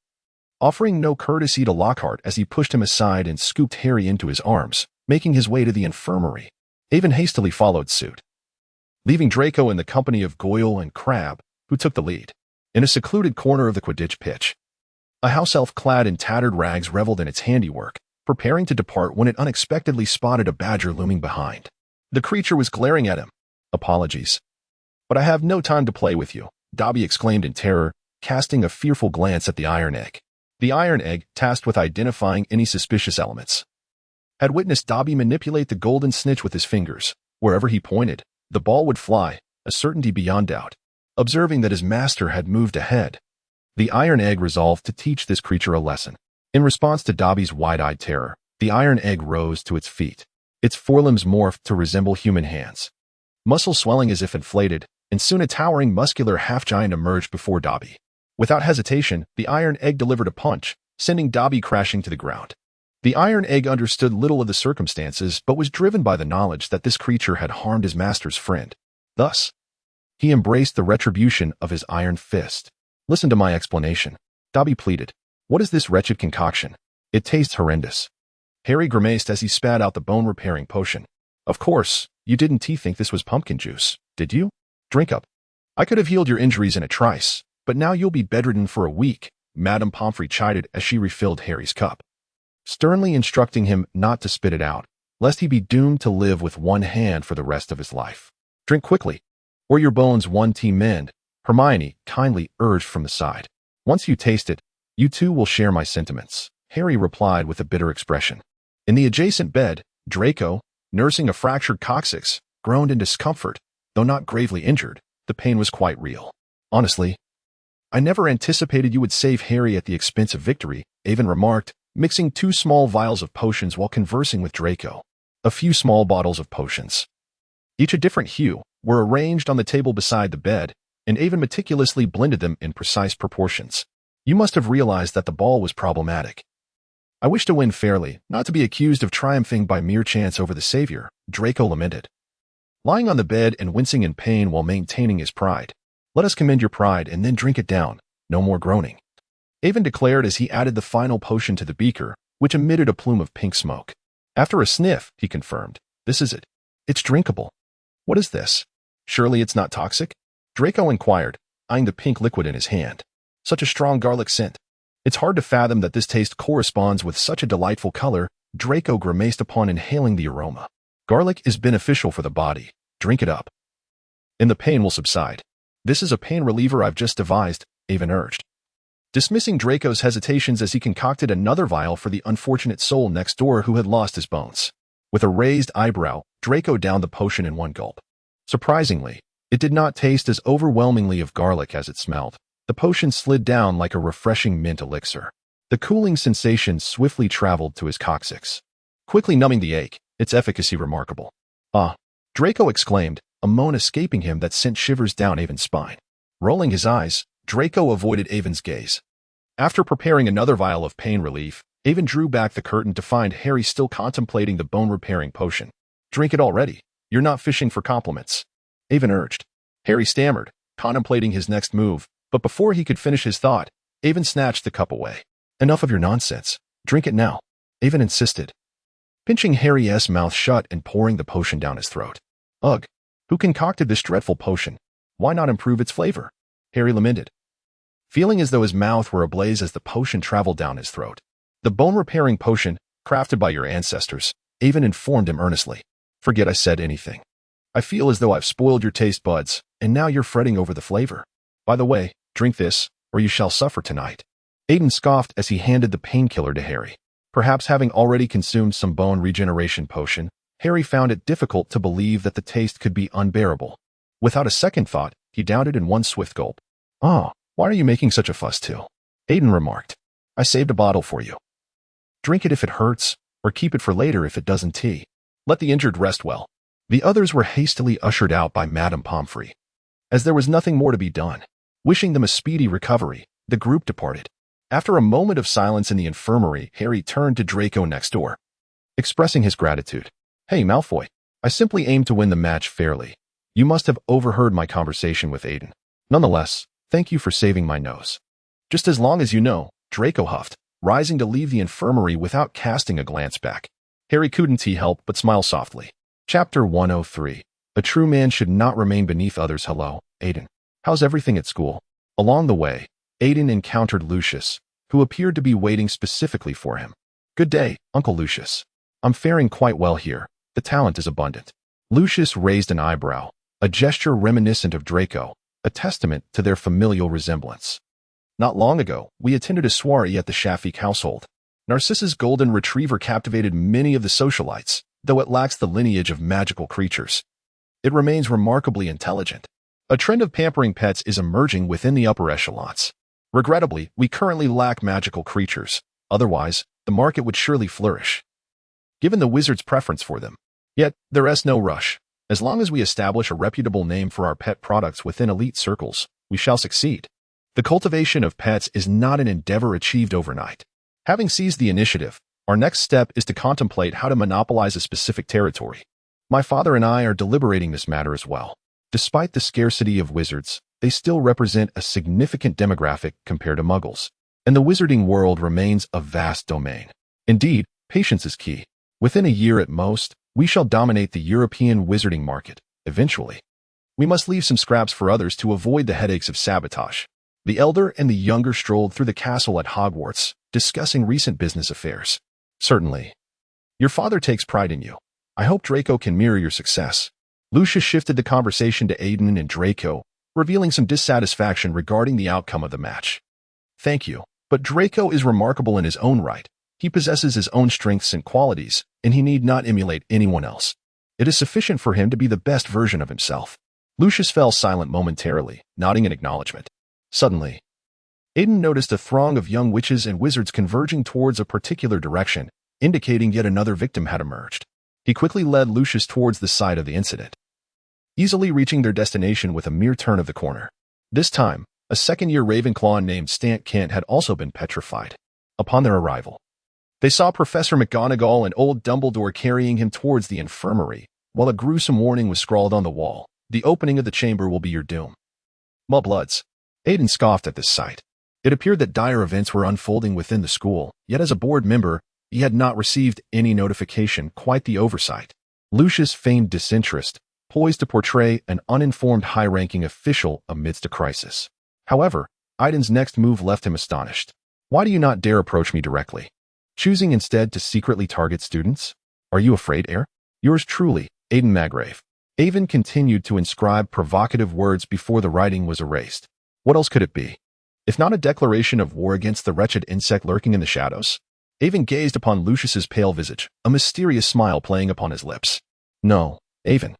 offering no courtesy to Lockhart as he pushed him aside and scooped Harry into his arms, making his way to the infirmary. Avon hastily followed suit, leaving Draco in the company of Goyle and Crabbe, who took the lead. In a secluded corner of the Quidditch pitch, a house elf clad in tattered rags reveled in its handiwork, preparing to depart when it unexpectedly spotted a badger looming behind. The creature was glaring at him. "Apologies, but I have no time to play with you," Dobby exclaimed in terror, casting a fearful glance at the iron egg. The iron egg, tasked with identifying any suspicious elements, had witnessed Dobby manipulate the golden snitch with his fingers. Wherever he pointed, the ball would fly, a certainty beyond doubt. Observing that his master had moved ahead, the iron egg resolved to teach this creature a lesson. In response to Dobby's wide-eyed terror, the iron egg rose to its feet. Its forelimbs morphed to resemble human hands, muscles swelling as if inflated, and soon a towering muscular half-giant emerged before Dobby. Without hesitation, the iron egg delivered a punch, sending Dobby crashing to the ground. The iron egg understood little of the circumstances, but was driven by the knowledge that this creature had harmed his master's friend. Thus, he embraced the retribution of his iron fist. "Listen to my explanation," Dobby pleaded. "What is this wretched concoction? It tastes horrendous." Harry grimaced as he spat out the bone-repairing potion. "Of course, you didn't think this was pumpkin juice, did you? Drink up. I could have healed your injuries in a trice, but now you'll be bedridden for a week," Madame Pomfrey chided as she refilled Harry's cup, sternly instructing him not to spit it out, lest he be doomed to live with one hand for the rest of his life. "Drink quickly, or your bones won't mend," Hermione kindly urged from the side. "Once you taste it, you too will share my sentiments." Harry replied with a bitter expression. In the adjacent bed, Draco, nursing a fractured coccyx, groaned in discomfort. Though not gravely injured, the pain was quite real. Honestly, I never anticipated you would save Harry at the expense of victory, Avon remarked, mixing 2 small vials of potions while conversing with Draco. A few small bottles of potions, each a different hue, were arranged on the table beside the bed, and Avon meticulously blended them in precise proportions. You must have realized that the ball was problematic. I wish to win fairly, not to be accused of triumphing by mere chance over the savior, Draco lamented, lying on the bed and wincing in pain while maintaining his pride. Let us commend your pride and then drink it down. No more groaning, Avon declared as he added the final potion to the beaker, which emitted a plume of pink smoke. After a sniff, he confirmed, "This is it. It's drinkable." "What is this? Surely it's not toxic?" Draco inquired, eyeing the pink liquid in his hand. "Such a strong garlic scent. It's hard to fathom that this taste corresponds with such a delightful color." Draco grimaced upon inhaling the aroma. "Garlic is beneficial for the body. Drink it up, and the pain will subside. This is a pain reliever I've just devised," Avon urged, dismissing Draco's hesitations as he concocted another vial for the unfortunate soul next door who had lost his bones. With a raised eyebrow, Draco downed the potion in one gulp. Surprisingly, it did not taste as overwhelmingly of garlic as it smelled. The potion slid down like a refreshing mint elixir. The cooling sensation swiftly traveled to his coccyx, quickly numbing the ache, its efficacy remarkable. "Ah!" Draco exclaimed, a moan escaping him that sent shivers down Avon's spine. Rolling his eyes, Draco avoided Avon's gaze. After preparing another vial of pain relief, Avon drew back the curtain to find Harry still contemplating the bone-repairing potion. "Drink it already. You're not fishing for compliments," Avon urged. Harry stammered, contemplating his next move, but before he could finish his thought, Avon snatched the cup away. "Enough of your nonsense. Drink it now," Avon insisted, pinching Harry's mouth shut and pouring the potion down his throat. "Ugh! Who concocted this dreadful potion? Why not improve its flavor?" Harry lamented, feeling as though his mouth were ablaze as the potion traveled down his throat. "The bone-repairing potion, crafted by your ancestors," Avon informed him earnestly. "Forget I said anything. I feel as though I've spoiled your taste buds, and now you're fretting over the flavor. By the way, drink this, or you shall suffer tonight." Avon scoffed as he handed the painkiller to Harry. Perhaps having already consumed some bone regeneration potion, Harry found it difficult to believe that the taste could be unbearable. Without a second thought, he downed it in one swift gulp. "Oh, why are you making such a fuss too?" Avon remarked. "I saved a bottle for you. Drink it if it hurts, or keep it for later if it doesn't tea. Let the injured rest well." The others were hastily ushered out by Madame Pomfrey. As there was nothing more to be done, wishing them a speedy recovery, the group departed. After a moment of silence in the infirmary, Harry turned to Draco next door, expressing his gratitude. "Hey, Malfoy, I simply aim to win the match fairly. You must have overheard my conversation with Aiden. Nonetheless, thank you for saving my nose." "Just as long as you know," Draco huffed, rising to leave the infirmary without casting a glance back. Harry couldn't help but smile softly. Chapter 103. A true man should not remain beneath others. "Hello, Aiden. How's everything at school?" Along the way, Aiden encountered Lucius, who appeared to be waiting specifically for him. "Good day, Uncle Lucius. I'm faring quite well here. The talent is abundant." Lucius raised an eyebrow, a gesture reminiscent of Draco, a testament to their familial resemblance. "Not long ago, we attended a soiree at the Shafik household. Narcissa's golden retriever captivated many of the socialites, though it lacks the lineage of magical creatures. It remains remarkably intelligent. A trend of pampering pets is emerging within the upper echelons. Regrettably, we currently lack magical creatures. Otherwise, the market would surely flourish, given the wizard's preference for them. Yet, there is no rush. As long as we establish a reputable name for our pet products within elite circles, we shall succeed. The cultivation of pets is not an endeavor achieved overnight. Having seized the initiative, our next step is to contemplate how to monopolize a specific territory. My father and I are deliberating this matter as well. Despite the scarcity of wizards, they still represent a significant demographic compared to muggles, and the wizarding world remains a vast domain. Indeed, patience is key. Within a year at most, we shall dominate the European wizarding market. Eventually, we must leave some scraps for others to avoid the headaches of sabotage. The elder and the younger strolled through the castle at Hogwarts, discussing recent business affairs. "Certainly. Your father takes pride in you. I hope Draco can mirror your success." Lucius shifted the conversation to Aiden and Draco, revealing some dissatisfaction regarding the outcome of the match. "Thank you, but Draco is remarkable in his own right. He possesses his own strengths and qualities, and he need not emulate anyone else. It is sufficient for him to be the best version of himself. Lucius fell silent momentarily, nodding in acknowledgement. Suddenly, Aiden noticed a throng of young witches and wizards converging towards a particular direction, indicating yet another victim had emerged. He quickly led Lucius towards the site of the incident, easily reaching their destination with a mere turn of the corner. This time, a second-year Ravenclaw named Stant Kent had also been petrified. Upon their arrival, they saw Professor McGonagall and old Dumbledore carrying him towards the infirmary, while a gruesome warning was scrawled on the wall. The opening of the chamber will be your doom. Mudbloods. Aiden scoffed at this sight. It appeared that dire events were unfolding within the school, yet as a board member, he had not received any notification, quite the oversight. Lucius feigned disinterest, poised to portray an uninformed high-ranking official amidst a crisis. However, Aiden's next move left him astonished. Why do you not dare approach me directly? Choosing instead to secretly target students? Are you afraid, heir? Yours truly, Aiden Magrave. Avon continued to inscribe provocative words before the writing was erased. What else could it be? If not a declaration of war against the wretched insect lurking in the shadows? Avon gazed upon Lucius's pale visage, a mysterious smile playing upon his lips. No, Avon.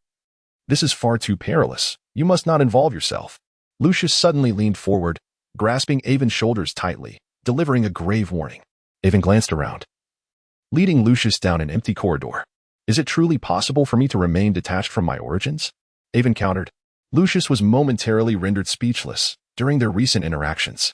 This is far too perilous. You must not involve yourself. Lucius suddenly leaned forward, grasping Avon's shoulders tightly, delivering a grave warning. Avon glanced around, leading Lucius down an empty corridor. Is it truly possible for me to remain detached from my origins? Avon countered. Lucius was momentarily rendered speechless during their recent interactions.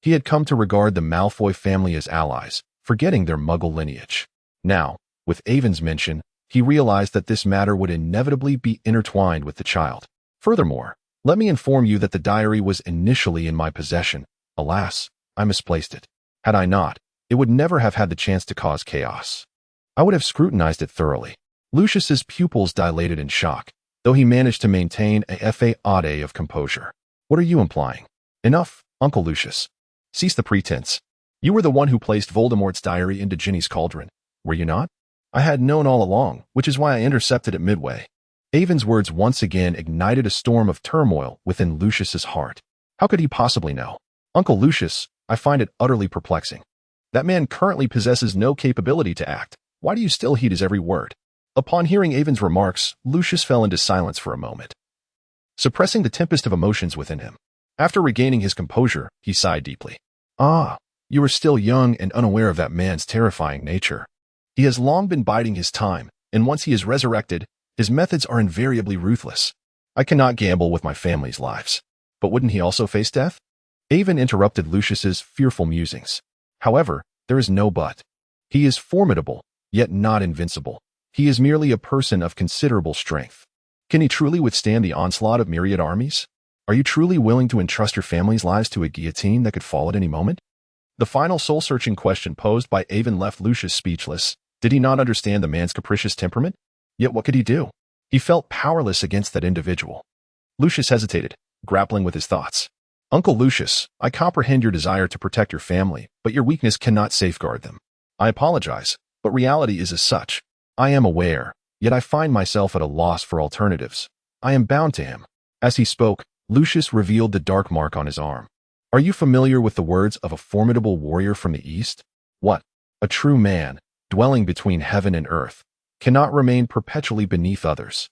He had come to regard the Malfoy family as allies, forgetting their Muggle lineage. Now, with Avon's mention, he realized that this matter would inevitably be intertwined with the child. Furthermore, let me inform you that the diary was initially in my possession. Alas, I misplaced it. Had I not, it would never have had the chance to cause chaos. I would have scrutinized it thoroughly. Lucius's pupils dilated in shock, though he managed to maintain a facade of composure. What are you implying? Enough, Uncle Lucius. Cease the pretense. You were the one who placed Voldemort's diary into Ginny's cauldron, were you not? I had known all along, which is why I intercepted it midway. Avon's words once again ignited a storm of turmoil within Lucius's heart. How could he possibly know? Uncle Lucius, I find it utterly perplexing. That man currently possesses no capability to act. Why do you still heed his every word? Upon hearing Avon's remarks, Lucius fell into silence for a moment, suppressing the tempest of emotions within him. After regaining his composure, he sighed deeply. Ah, you are still young and unaware of that man's terrifying nature. He has long been biding his time, and once he is resurrected, his methods are invariably ruthless. I cannot gamble with my family's lives. But wouldn't he also face death? Avon interrupted Lucius's fearful musings. However, there is no but. He is formidable, yet not invincible. He is merely a person of considerable strength. Can he truly withstand the onslaught of myriad armies? Are you truly willing to entrust your family's lives to a guillotine that could fall at any moment? The final soul-searching question posed by Avon left Lucius speechless. Did he not understand the man's capricious temperament? Yet what could he do? He felt powerless against that individual. Lucius hesitated, grappling with his thoughts. Uncle Lucius, I comprehend your desire to protect your family, but your weakness cannot safeguard them. I apologize, but reality is as such. I am aware, yet I find myself at a loss for alternatives. I am bound to him. As he spoke, Lucius revealed the dark mark on his arm. Are you familiar with the words of a formidable warrior from the East? What? A true man, dwelling between heaven and earth, cannot remain perpetually beneath others.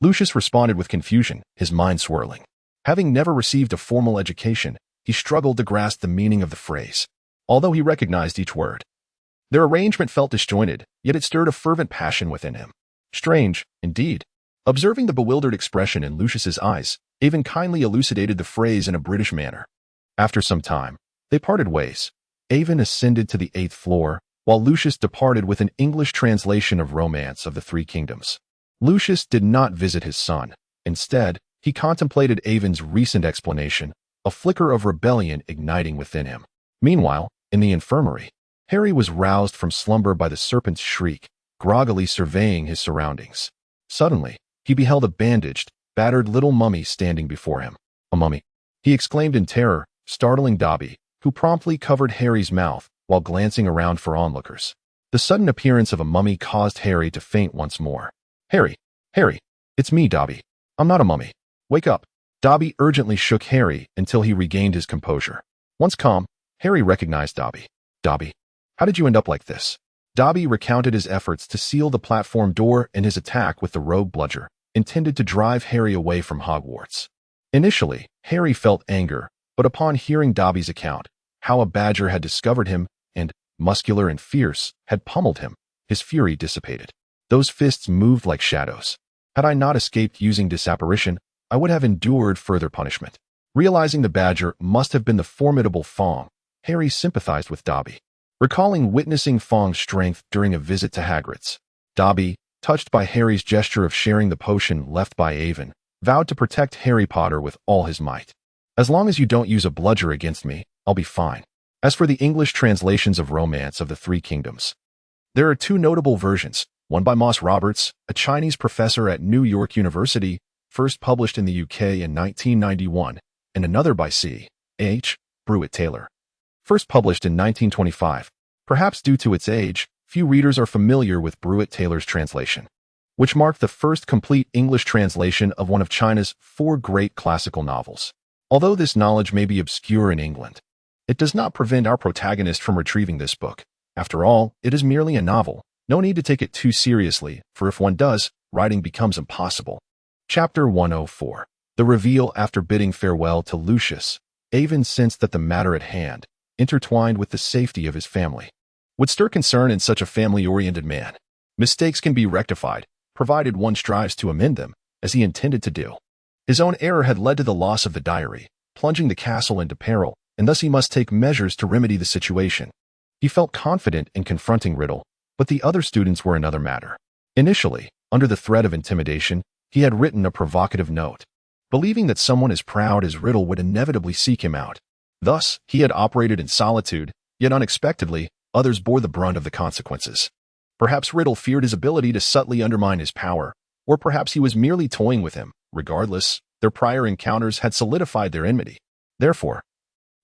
Lucius responded with confusion, his mind swirling. Having never received a formal education, he struggled to grasp the meaning of the phrase, although he recognized each word. Their arrangement felt disjointed, yet it stirred a fervent passion within him. Strange, indeed. Observing the bewildered expression in Lucius's eyes, Avon kindly elucidated the phrase in a British manner. After some time, they parted ways. Avon ascended to the 8th floor, while Lucius departed with an English translation of Romance of the Three Kingdoms. Lucius did not visit his son. Instead, he contemplated Avon's recent explanation, a flicker of rebellion igniting within him. Meanwhile, in the infirmary, Harry was roused from slumber by the serpent's shriek, groggily surveying his surroundings. Suddenly, he beheld a bandaged, battered little mummy standing before him. A mummy! He exclaimed in terror, startling Dobby, who promptly covered Harry's mouth while glancing around for onlookers. The sudden appearance of a mummy caused Harry to faint once more. Harry! Harry! It's me, Dobby. I'm not a mummy. Wake up! Dobby urgently shook Harry until he regained his composure. Once calm, Harry recognized Dobby. Dobby, How did you end up like this? Dobby recounted his efforts to seal the platform door and his attack with the rogue bludger, intended to drive Harry away from Hogwarts. Initially, Harry felt anger, but upon hearing Dobby's account, how a badger had discovered him and, muscular and fierce, had pummeled him, his fury dissipated. Those fists moved like shadows. Had I not escaped using disapparition, I would have endured further punishment. Realizing the badger must have been the formidable Fong, Harry sympathized with Dobby. Recalling witnessing Fong's strength during a visit to Hagrid's, Dobby, touched by Harry's gesture of sharing the potion left by Avon, vowed to protect Harry Potter with all his might. As long as you don't use a bludger against me, I'll be fine. As for the English translations of Romance of the Three Kingdoms, there are two notable versions, one by Moss Roberts, a Chinese professor at New York University, first published in the UK in 1991, and another by C. H. Brewitt-Taylor, first published in 1925. Perhaps due to its age, few readers are familiar with Brewitt-Taylor's translation, which marked the first complete English translation of one of China's 4 great classical novels. Although this knowledge may be obscure in England, it does not prevent our protagonist from retrieving this book. After all, it is merely a novel. No need to take it too seriously, for if one does, writing becomes impossible. Chapter 104. The reveal. After bidding farewell to Lucius, Avon sensed that the matter at hand, intertwined with the safety of his family, would stir concern in such a family-oriented man. Mistakes can be rectified, provided one strives to amend them, as he intended to do. His own error had led to the loss of the diary, plunging the castle into peril, and thus he must take measures to remedy the situation. He felt confident in confronting Riddle, but the other students were another matter. Initially, under the threat of intimidation, he had written a provocative note, believing that someone as proud as Riddle would inevitably seek him out. Thus, he had operated in solitude, yet unexpectedly, others bore the brunt of the consequences. Perhaps Riddle feared his ability to subtly undermine his power, or perhaps he was merely toying with him. Regardless, their prior encounters had solidified their enmity. Therefore,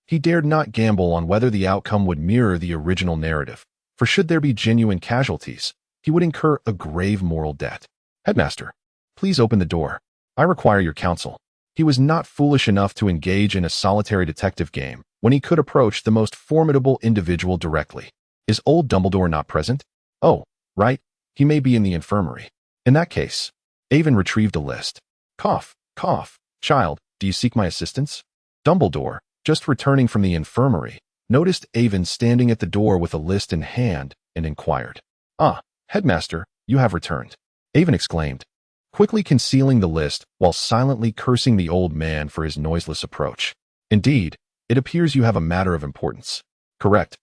he dared not gamble on whether the outcome would mirror the original narrative, for should there be genuine casualties, he would incur a grave moral debt. Headmaster, please open the door. I require your counsel. He was not foolish enough to engage in a solitary detective game when he could approach the most formidable individual directly. Is old Dumbledore not present? Oh, right, he may be in the infirmary. In that case, Avon retrieved a list. Cough, cough. Child, do you seek my assistance? Dumbledore, just returning from the infirmary, noticed Avon standing at the door with a list in hand and inquired. Ah, Headmaster, you have returned. Avon exclaimed, quickly concealing the list while silently cursing the old man for his noiseless approach. Indeed, it appears you have a matter of importance. Correct.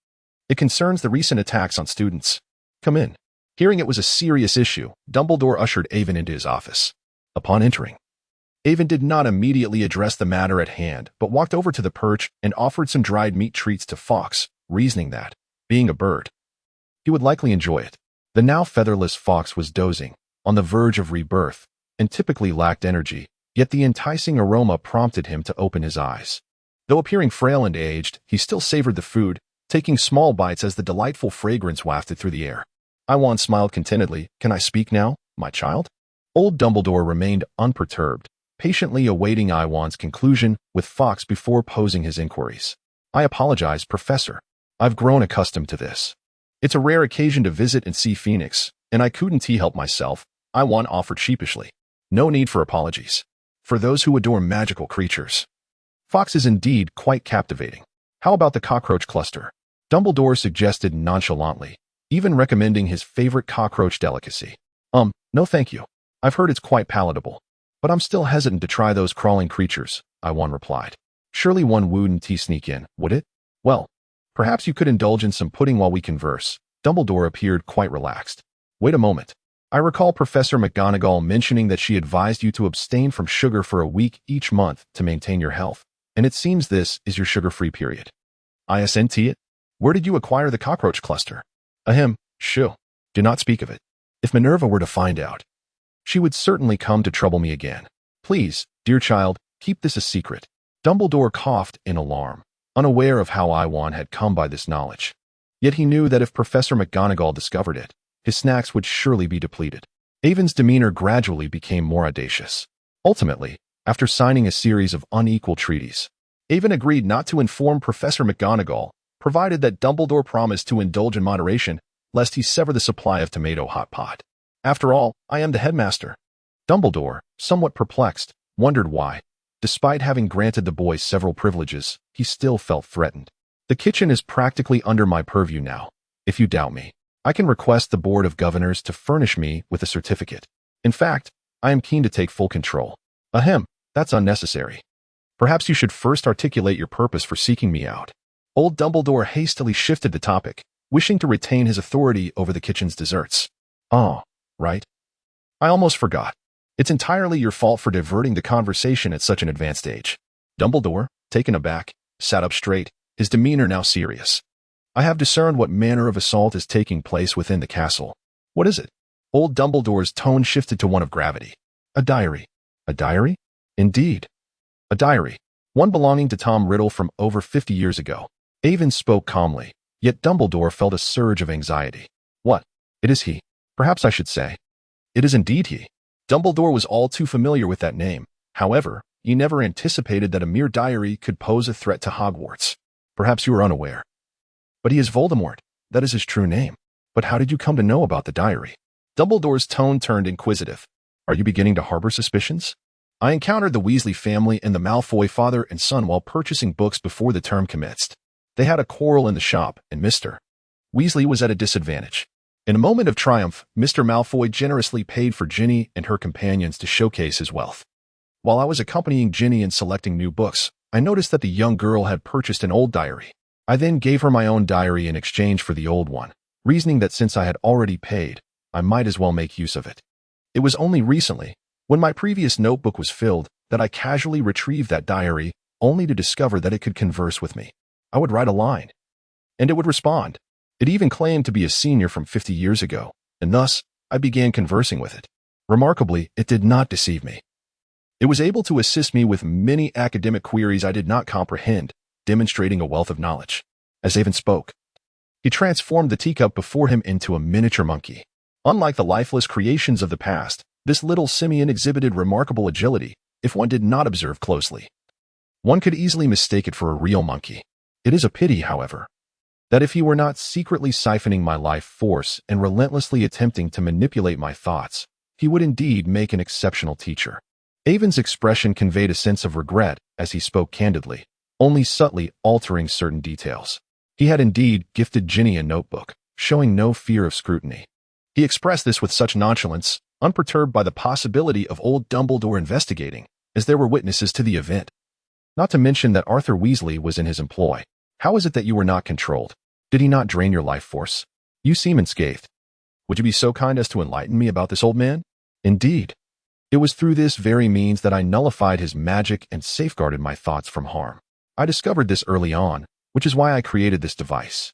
It concerns the recent attacks on students. Come in. Hearing it was a serious issue, Dumbledore ushered Avon into his office. Upon entering, Avon did not immediately address the matter at hand, but walked over to the perch and offered some dried meat treats to Fawkes, reasoning that, being a bird, he would likely enjoy it. The now featherless Fawkes was dozing, on the verge of rebirth, and typically lacked energy, yet the enticing aroma prompted him to open his eyes. Though appearing frail and aged, he still savored the food, taking small bites as the delightful fragrance wafted through the air. Iwan smiled contentedly. Can I speak now, my child? Old Dumbledore remained unperturbed, patiently awaiting Iwan's conclusion with Fawkes before posing his inquiries. I apologize, Professor. I've grown accustomed to this. It's a rare occasion to visit and see Phoenix, and I couldn't help myself, Iwan offered sheepishly. No need for apologies. For those who adore magical creatures, Fawkes is indeed quite captivating. How about the cockroach cluster? Dumbledore suggested nonchalantly, even recommending his favorite cockroach delicacy. No thank you. I've heard it's quite palatable. But I'm still hesitant to try those crawling creatures, Iwan replied. Surely one wouldn't sneak in, would it? Well, perhaps you could indulge in some pudding while we converse. Dumbledore appeared quite relaxed. Wait a moment. I recall Professor McGonagall mentioning that she advised you to abstain from sugar for a week each month to maintain your health, and it seems this is your sugar-free period. ISNT it? Where did you acquire the cockroach cluster? Ahem, shoo. Do not speak of it. If Minerva were to find out, she would certainly come to trouble me again. Please, dear child, keep this a secret. Dumbledore coughed in alarm, unaware of how Iwan had come by this knowledge. Yet he knew that if Professor McGonagall discovered it, his snacks would surely be depleted. Avon's demeanor gradually became more audacious. Ultimately, after signing a series of unequal treaties, Avon agreed not to inform Professor McGonagall provided that Dumbledore promised to indulge in moderation, lest he sever the supply of tomato hot pot. After all, I am the headmaster. Dumbledore, somewhat perplexed, wondered why, despite having granted the boy several privileges, he still felt threatened. The kitchen is practically under my purview now. If you doubt me, I can request the Board of Governors to furnish me with a certificate. In fact, I am keen to take full control. Ahem, that's unnecessary. Perhaps you should first articulate your purpose for seeking me out. Old Dumbledore hastily shifted the topic, wishing to retain his authority over the kitchen's desserts. Oh, right. I almost forgot. It's entirely your fault for diverting the conversation at such an advanced age. Dumbledore, taken aback, sat up straight, his demeanor now serious. I have discerned what manner of assault is taking place within the castle. What is it? Old Dumbledore's tone shifted to one of gravity. A diary. A diary? Indeed. A diary. One belonging to Tom Riddle from over 50 years ago. Avon spoke calmly, yet Dumbledore felt a surge of anxiety. What? It is he. Perhaps I should say. It is indeed he. Dumbledore was all too familiar with that name. However, he never anticipated that a mere diary could pose a threat to Hogwarts. Perhaps you are unaware. But he is Voldemort. That is his true name. But how did you come to know about the diary? Dumbledore's tone turned inquisitive. Are you beginning to harbor suspicions? I encountered the Weasley family and the Malfoy father and son while purchasing books before the term commenced. They had a quarrel in the shop, and Mr. Weasley was at a disadvantage. In a moment of triumph, Mr. Malfoy generously paid for Ginny and her companions to showcase his wealth. While I was accompanying Ginny in selecting new books, I noticed that the young girl had purchased an old diary. I then gave her my own diary in exchange for the old one, reasoning that since I had already paid, I might as well make use of it. It was only recently, when my previous notebook was filled, that I casually retrieved that diary, only to discover that it could converse with me. I would write a line, and it would respond. It even claimed to be a senior from 50 years ago, and thus, I began conversing with it. Remarkably, it did not deceive me. It was able to assist me with many academic queries I did not comprehend, demonstrating a wealth of knowledge. As Avon spoke, he transformed the teacup before him into a miniature monkey. Unlike the lifeless creations of the past, this little simian exhibited remarkable agility, if one did not observe closely. One could easily mistake it for a real monkey. It is a pity, however, that if he were not secretly siphoning my life force and relentlessly attempting to manipulate my thoughts, he would indeed make an exceptional teacher. Avon's expression conveyed a sense of regret as he spoke candidly, only subtly altering certain details. He had indeed gifted Ginny a notebook, showing no fear of scrutiny. He expressed this with such nonchalance, unperturbed by the possibility of old Dumbledore investigating, as there were witnesses to the event. Not to mention that Arthur Weasley was in his employ. How is it that you were not controlled? Did he not drain your life force? You seem unscathed. Would you be so kind as to enlighten me about this old man? Indeed. It was through this very means that I nullified his magic and safeguarded my thoughts from harm. I discovered this early on, which is why I created this device.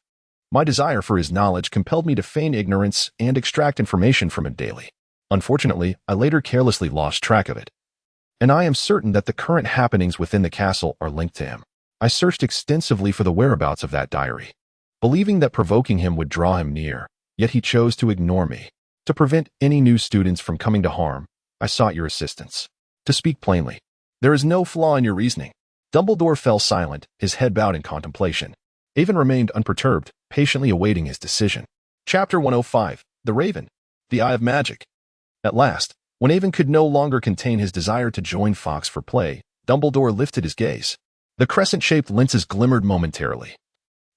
My desire for his knowledge compelled me to feign ignorance and extract information from him daily. Unfortunately, I later carelessly lost track of it. And I am certain that the current happenings within the castle are linked to him. I searched extensively for the whereabouts of that diary, believing that provoking him would draw him near, yet he chose to ignore me. To prevent any new students from coming to harm, I sought your assistance. To speak plainly, there is no flaw in your reasoning. Dumbledore fell silent, his head bowed in contemplation. Avon remained unperturbed, patiently awaiting his decision. Chapter 105, The Raven, The Eye of Magic. At last, when Avon could no longer contain his desire to join Fawkes for play, Dumbledore lifted his gaze. The crescent-shaped lenses glimmered momentarily,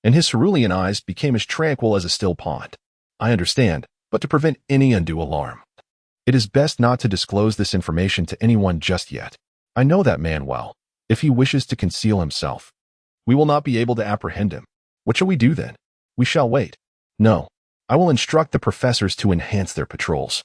and his cerulean eyes became as tranquil as a still pond. I understand, but to prevent any undue alarm, it is best not to disclose this information to anyone just yet. I know that man well. If he wishes to conceal himself, we will not be able to apprehend him. What shall we do then? We shall wait. No, I will instruct the professors to enhance their patrols.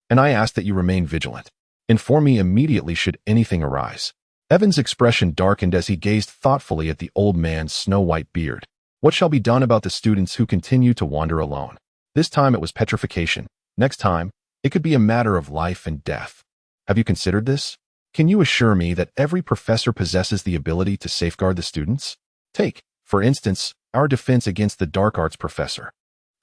And I ask that you remain vigilant. Inform me immediately should anything arise. Evan's expression darkened as he gazed thoughtfully at the old man's snow-white beard. What shall be done about the students who continue to wander alone? This time it was petrification. Next time, it could be a matter of life and death. Have you considered this? Can you assure me that every professor possesses the ability to safeguard the students? Take, for instance, our defense against the dark arts professor.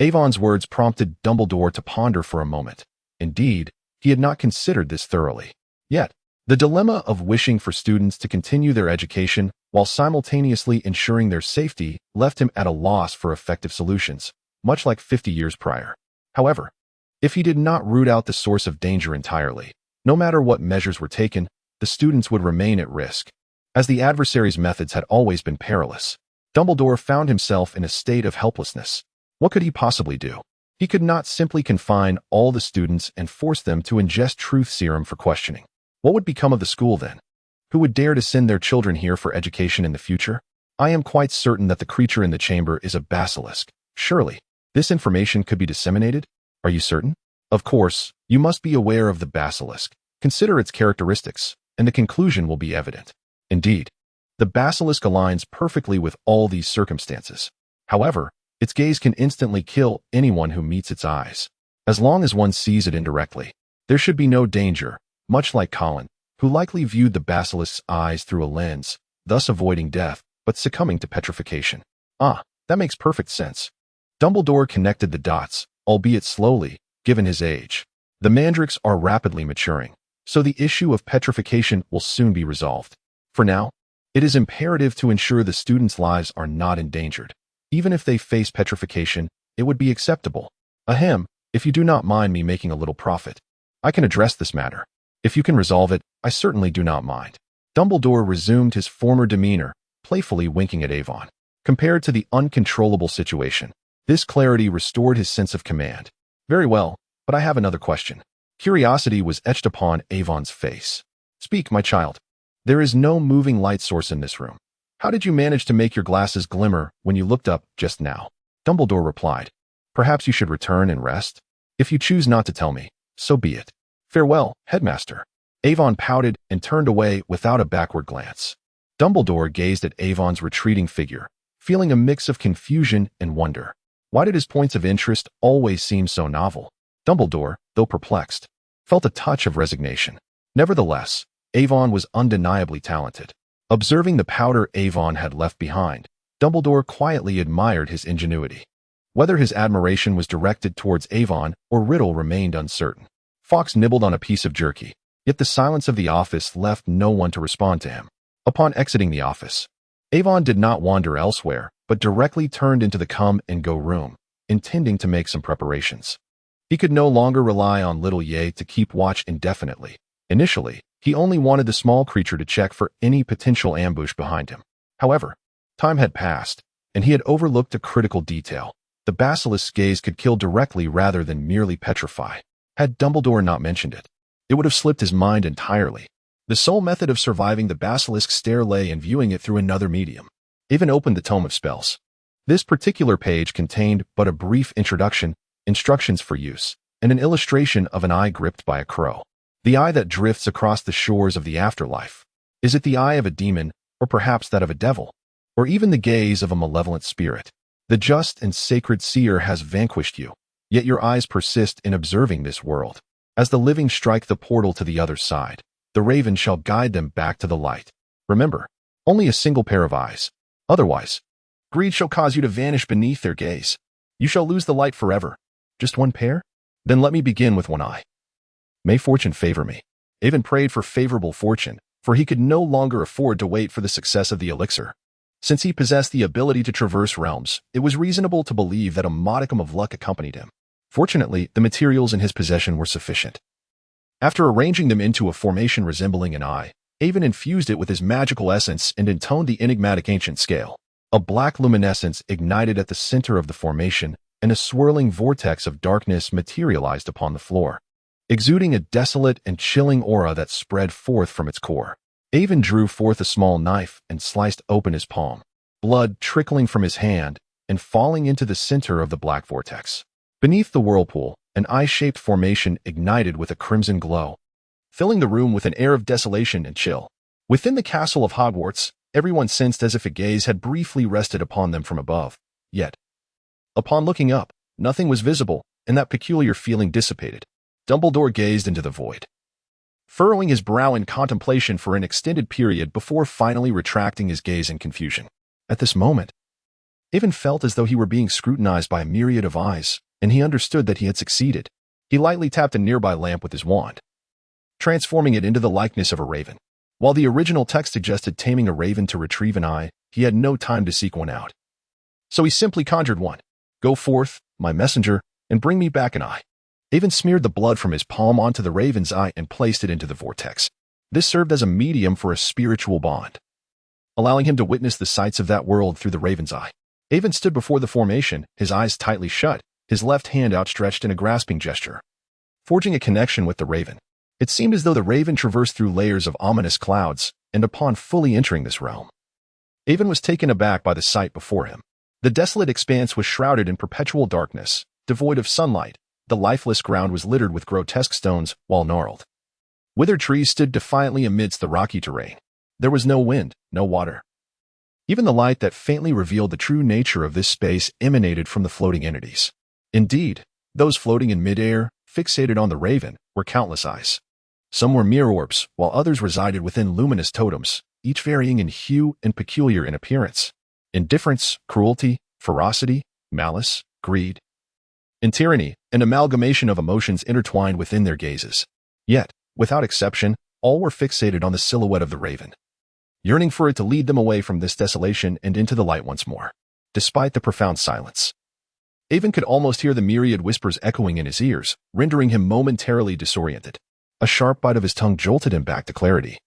Avon's words prompted Dumbledore to ponder for a moment. Indeed, he had not considered this thoroughly. Yet, The dilemma of wishing for students to continue their education while simultaneously ensuring their safety left him at a loss for effective solutions, much like 50 years prior. However, if he did not root out the source of danger entirely, no matter what measures were taken, the students would remain at risk. As the adversary's methods had always been perilous, Dumbledore found himself in a state of helplessness. What could he possibly do? He could not simply confine all the students and force them to ingest truth serum for questioning. What would become of the school then? Who would dare to send their children here for education in the future? I am quite certain that the creature in the chamber is a basilisk. Surely, this information could be disseminated? Are you certain? Of course, you must be aware of the basilisk. Consider its characteristics, and the conclusion will be evident. Indeed, the basilisk aligns perfectly with all these circumstances. However, its gaze can instantly kill anyone who meets its eyes. As long as one sees it indirectly, there should be no danger, much like Colin, who likely viewed the basilisk's eyes through a lens, thus avoiding death, but succumbing to petrification. Ah, that makes perfect sense. Dumbledore connected the dots, albeit slowly, given his age. The mandrakes are rapidly maturing, so the issue of petrification will soon be resolved. For now, it is imperative to ensure the students' lives are not endangered. Even if they face petrification, it would be acceptable. Ahem, if you do not mind me making a little profit, I can address this matter. If you can resolve it, I certainly do not mind. Dumbledore resumed his former demeanor, playfully winking at Avon. Compared to the uncontrollable situation, this clarity restored his sense of command. Very well, but I have another question. Curiosity was etched upon Avon's face. Speak, my child. There is no moving light source in this room. How did you manage to make your glasses glimmer when you looked up just now? Dumbledore replied. Perhaps you should return and rest. If you choose not to tell me, so be it. Farewell, headmaster. Avon pouted and turned away without a backward glance. Dumbledore gazed at Avon's retreating figure, feeling a mix of confusion and wonder. Why did his points of interest always seem so novel? Dumbledore, though perplexed, felt a touch of resignation. Nevertheless, Avon was undeniably talented. Observing the powder Avon had left behind, Dumbledore quietly admired his ingenuity. Whether his admiration was directed towards Avon or Riddle remained uncertain. Fawkes nibbled on a piece of jerky, yet the silence of the office left no one to respond to him. Upon exiting the office, Avon did not wander elsewhere, but directly turned into the come-and-go room, intending to make some preparations. He could no longer rely on Little Ye to keep watch indefinitely. Initially, he only wanted the small creature to check for any potential ambush behind him. However, time had passed, and he had overlooked a critical detail. The basilisk's gaze could kill directly rather than merely petrify. Had Dumbledore not mentioned it, it would have slipped his mind entirely. The sole method of surviving the basilisk's stare lay in viewing it through another medium. Avon opened the Tome of Spells. This particular page contained but a brief introduction, instructions for use, and an illustration of an eye gripped by a crow. The eye that drifts across the shores of the afterlife. Is it the eye of a demon, or perhaps that of a devil, or even the gaze of a malevolent spirit? The just and sacred seer has vanquished you, yet your eyes persist in observing this world. As the living strike the portal to the other side, the raven shall guide them back to the light. Remember, only a single pair of eyes. Otherwise, greed shall cause you to vanish beneath their gaze. You shall lose the light forever. Just one pair? Then let me begin with one eye. May fortune favor me. Avon prayed for favorable fortune, for he could no longer afford to wait for the success of the elixir. Since he possessed the ability to traverse realms, it was reasonable to believe that a modicum of luck accompanied him. Fortunately, the materials in his possession were sufficient. After arranging them into a formation resembling an eye, Avon infused it with his magical essence and intoned the enigmatic ancient scale. A black luminescence ignited at the center of the formation, and a swirling vortex of darkness materialized upon the floor, exuding a desolate and chilling aura that spread forth from its core. Avon drew forth a small knife and sliced open his palm, blood trickling from his hand and falling into the center of the black vortex. Beneath the whirlpool, an eye-shaped formation ignited with a crimson glow, filling the room with an air of desolation and chill. Within the castle of Hogwarts, everyone sensed as if a gaze had briefly rested upon them from above. Yet, upon looking up, nothing was visible, and that peculiar feeling dissipated. Dumbledore gazed into the void, furrowing his brow in contemplation for an extended period before finally retracting his gaze in confusion. At this moment, Avon felt as though he were being scrutinized by a myriad of eyes, and he understood that he had succeeded. He lightly tapped a nearby lamp with his wand. transforming it into the likeness of a raven. While the original text suggested taming a raven to retrieve an eye, he had no time to seek one out. So he simply conjured one. "Go forth, my messenger, and bring me back an eye." Avon smeared the blood from his palm onto the raven's eye and placed it into the vortex. This served as a medium for a spiritual bond, allowing him to witness the sights of that world through the raven's eye. Avon stood before the formation, his eyes tightly shut, his left hand outstretched in a grasping gesture, forging a connection with the raven. It seemed as though the raven traversed through layers of ominous clouds, and upon fully entering this realm, Avon was taken aback by the sight before him. The desolate expanse was shrouded in perpetual darkness, devoid of sunlight. The lifeless ground was littered with grotesque stones, while gnarled, withered trees stood defiantly amidst the rocky terrain. There was no wind, no water. Even the light that faintly revealed the true nature of this space emanated from the floating entities. Indeed, those floating in midair, fixated on the raven, were countless eyes. Some were mere orbs, while others resided within luminous totems, each varying in hue and peculiar in appearance. Indifference, cruelty, ferocity, malice, greed, and tyranny, an amalgamation of emotions intertwined within their gazes. Yet, without exception, all were fixated on the silhouette of the raven, yearning for it to lead them away from this desolation and into the light once more. Despite the profound silence, Avon could almost hear the myriad whispers echoing in his ears, rendering him momentarily disoriented. A sharp bite of his tongue jolted him back to clarity,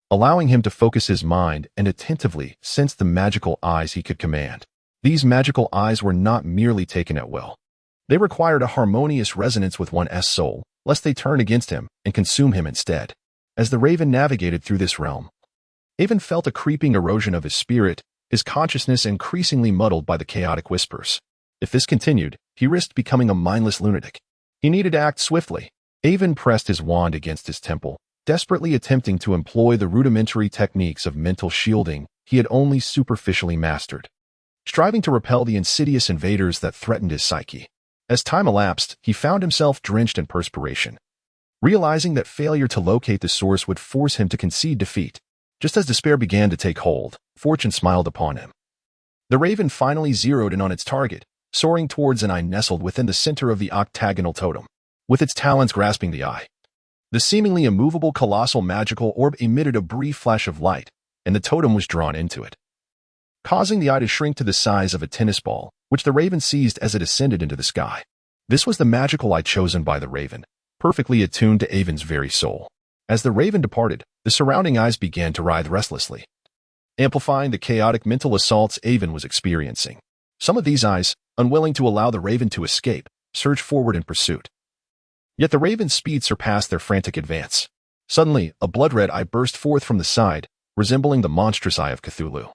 allowing him to focus his mind and attentively sense the magical eyes he could command. These magical eyes were not merely taken at will. They required a harmonious resonance with one's soul, lest they turn against him and consume him instead. As the raven navigated through this realm, Avon felt a creeping erosion of his spirit, his consciousness increasingly muddled by the chaotic whispers. If this continued, he risked becoming a mindless lunatic. He needed to act swiftly. Avon pressed his wand against his temple, desperately attempting to employ the rudimentary techniques of mental shielding he had only superficially mastered, striving to repel the insidious invaders that threatened his psyche. As time elapsed, he found himself drenched in perspiration, realizing that failure to locate the source would force him to concede defeat. Just as despair began to take hold, fortune smiled upon him. The raven finally zeroed in on its target, soaring towards an eye nestled within the center of the octagonal totem, with its talons grasping the eye. The seemingly immovable colossal magical orb emitted a brief flash of light, and the totem was drawn into it, causing the eye to shrink to the size of a tennis ball, which the raven seized as it ascended into the sky. This was the magical eye chosen by the raven, perfectly attuned to Avon's very soul. As the raven departed, the surrounding eyes began to writhe restlessly, amplifying the chaotic mental assaults Avon was experiencing. Some of these eyes, unwilling to allow the raven to escape, surged forward in pursuit. Yet the raven's speed surpassed their frantic advance. Suddenly, a blood-red eye burst forth from the side, resembling the monstrous eye of Cthulhu,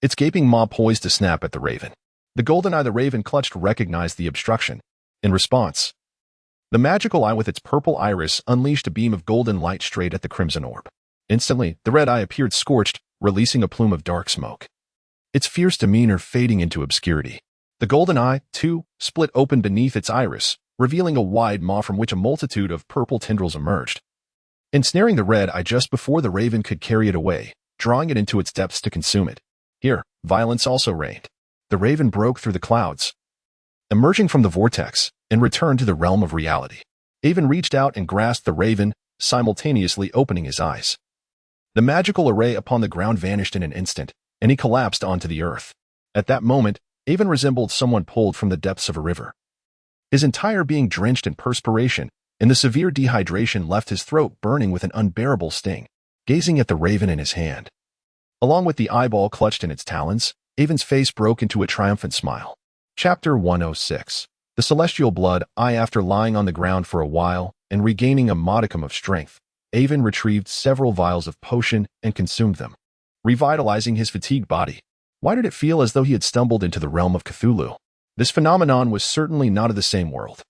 its gaping maw poised to snap at the raven. The golden eye the raven clutched recognized the obstruction. In response, the magical eye with its purple iris unleashed a beam of golden light straight at the crimson orb. Instantly, the red eye appeared scorched, releasing a plume of dark smoke, its fierce demeanor fading into obscurity. The golden eye, too, split open beneath its iris, revealing a wide maw from which a multitude of purple tendrils emerged, ensnaring the red eye just before the raven could carry it away, drawing it into its depths to consume it. Here, violence also reigned. The raven broke through the clouds, emerging from the vortex, and returned to the realm of reality. Avon reached out and grasped the raven, simultaneously opening his eyes. The magical array upon the ground vanished in an instant, and he collapsed onto the earth. At that moment, Avon resembled someone pulled from the depths of a river, his entire being drenched in perspiration, and the severe dehydration left his throat burning with an unbearable sting. Gazing at the raven in his hand, along with the eyeball clutched in its talons, Avon's face broke into a triumphant smile. Chapter 106. The Celestial Blood Eye. After lying on the ground for a while and regaining a modicum of strength, Avon retrieved several vials of potion and consumed them, revitalizing his fatigued body. Why did it feel as though he had stumbled into the realm of Cthulhu? This phenomenon was certainly not of the same world.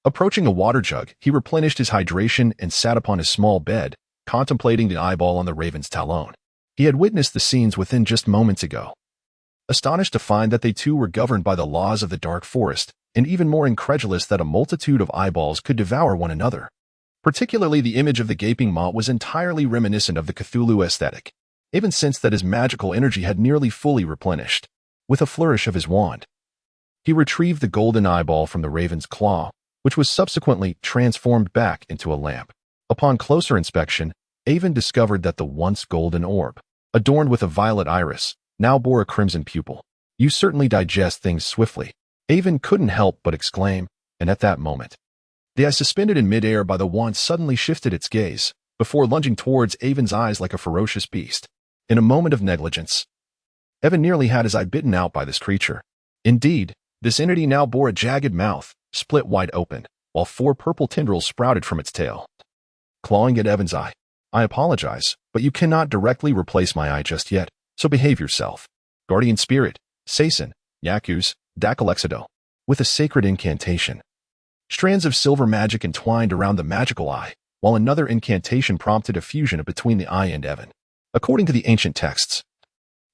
Approaching a water jug, he replenished his hydration and sat upon his small bed, contemplating the eyeball on the raven's talon. He had witnessed the scenes within just moments ago, astonished to find that they too were governed by the laws of the dark forest, and even more incredulous that a multitude of eyeballs could devour one another. Particularly the image of the gaping maw was entirely reminiscent of the Cthulhu aesthetic. Avon sensed that his magical energy had nearly fully replenished. With a flourish of his wand, he retrieved the golden eyeball from the raven's claw, which was subsequently transformed back into a lamp. Upon closer inspection, Avon discovered that the once golden orb, adorned with a violet iris, now bore a crimson pupil. "You certainly digest things swiftly," Avon couldn't help but exclaim, and at that moment, the eye suspended in midair by the wand suddenly shifted its gaze, before lunging towards Avon's eyes like a ferocious beast. In a moment of negligence, Evan nearly had his eye bitten out by this creature. Indeed, this entity now bore a jagged mouth, split wide open, while 4 purple tendrils sprouted from its tail. Clawing at Evan's eye, "I apologize, but you cannot directly replace my eye just yet, so behave yourself. Guardian Spirit, Saison, Yakus, Dakalexido," with a sacred incantation. Strands of silver magic entwined around the magical eye, while another incantation prompted a fusion between the eye and Evan. According to the ancient texts,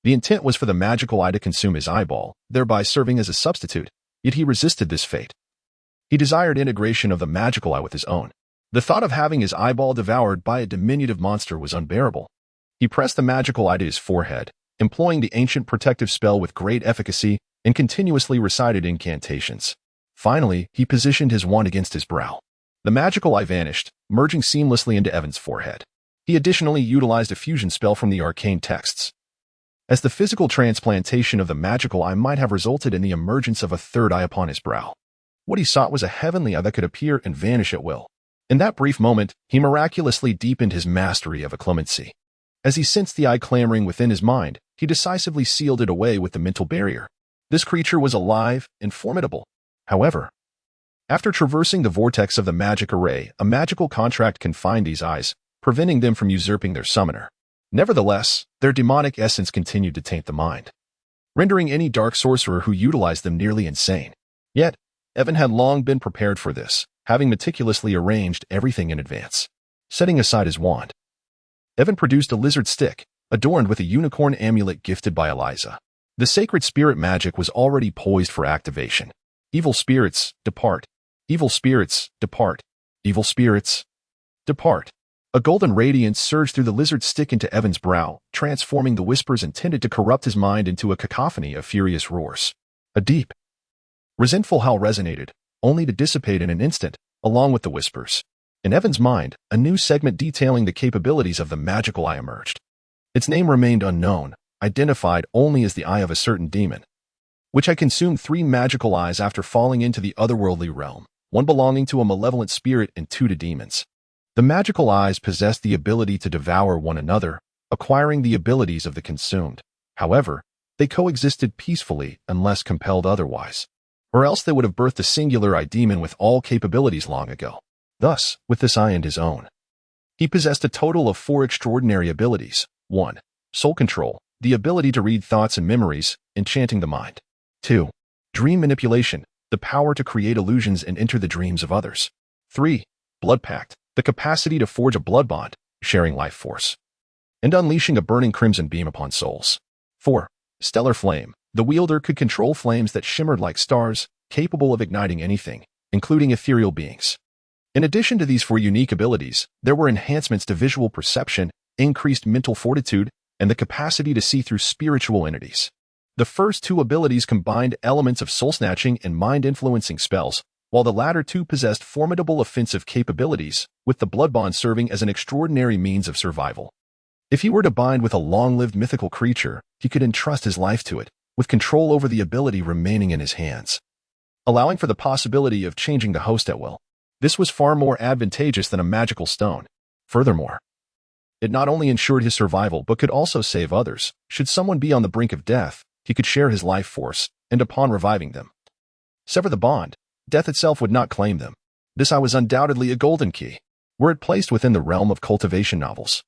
the intent was for the magical eye to consume his eyeball, thereby serving as a substitute, yet he resisted this fate. He desired integration of the magical eye with his own. The thought of having his eyeball devoured by a diminutive monster was unbearable. He pressed the magical eye to his forehead, employing the ancient protective spell with great efficacy, and continuously recited incantations. Finally, he positioned his wand against his brow. The magical eye vanished, merging seamlessly into Evan's forehead. He additionally utilized a fusion spell from the arcane texts, as the physical transplantation of the magical eye might have resulted in the emergence of a third eye upon his brow. What he sought was a heavenly eye that could appear and vanish at will. In that brief moment, he miraculously deepened his mastery of occlumency. As he sensed the eye clamoring within his mind, he decisively sealed it away with the mental barrier. This creature was alive and formidable. However, after traversing the vortex of the magic array, a magical contract confined these eyes, preventing them from usurping their summoner. Nevertheless, their demonic essence continued to taint the mind, rendering any dark sorcerer who utilized them nearly insane. Yet, Evan had long been prepared for this, having meticulously arranged everything in advance. Setting aside his wand, Evan produced a lizard stick, adorned with a unicorn amulet gifted by Eliza. The sacred spirit magic was already poised for activation. Evil spirits, depart. Evil spirits, depart. Evil spirits, depart. A golden radiance surged through the lizard stick into Evan's brow, transforming the whispers intended to corrupt his mind into a cacophony of furious roars. A deep, resentful howl resonated, only to dissipate in an instant, along with the whispers. In Evan's mind, a new segment detailing the capabilities of the magical eye emerged. Its name remained unknown, identified only as the eye of a certain demon, which had consumed 3 magical eyes after falling into the otherworldly realm, 1 belonging to a malevolent spirit and 2 to demons. The magical eyes possessed the ability to devour one another, acquiring the abilities of the consumed. However, they coexisted peacefully unless compelled otherwise, or else they would have birthed a singular eye demon with all capabilities long ago. Thus, with this eye and his own, he possessed a total of 4 extraordinary abilities. 1. Soul control, the ability to read thoughts and memories, enchanting the mind. 2. Dream manipulation, the power to create illusions and enter the dreams of others. 3. Blood pact, the capacity to forge a blood bond, sharing life force, and unleashing a burning crimson beam upon souls. 4. Stellar flame, the wielder could control flames that shimmered like stars, capable of igniting anything, including ethereal beings. In addition to these 4 unique abilities, there were enhancements to visual perception, increased mental fortitude, and the capacity to see through spiritual entities. The first 2 abilities combined elements of soul-snatching and mind-influencing spells, while the latter 2 possessed formidable offensive capabilities, with the blood bond serving as an extraordinary means of survival. If he were to bind with a long-lived mythical creature, he could entrust his life to it, with control over the ability remaining in his hands, allowing for the possibility of changing the host at will. This was far more advantageous than a magical stone. Furthermore, it not only ensured his survival but could also save others. Should someone be on the brink of death, he could share his life force, and upon reviving them, sever the bond. Death itself would not claim them. This eye was undoubtedly a golden key. Were it placed within the realm of cultivation novels,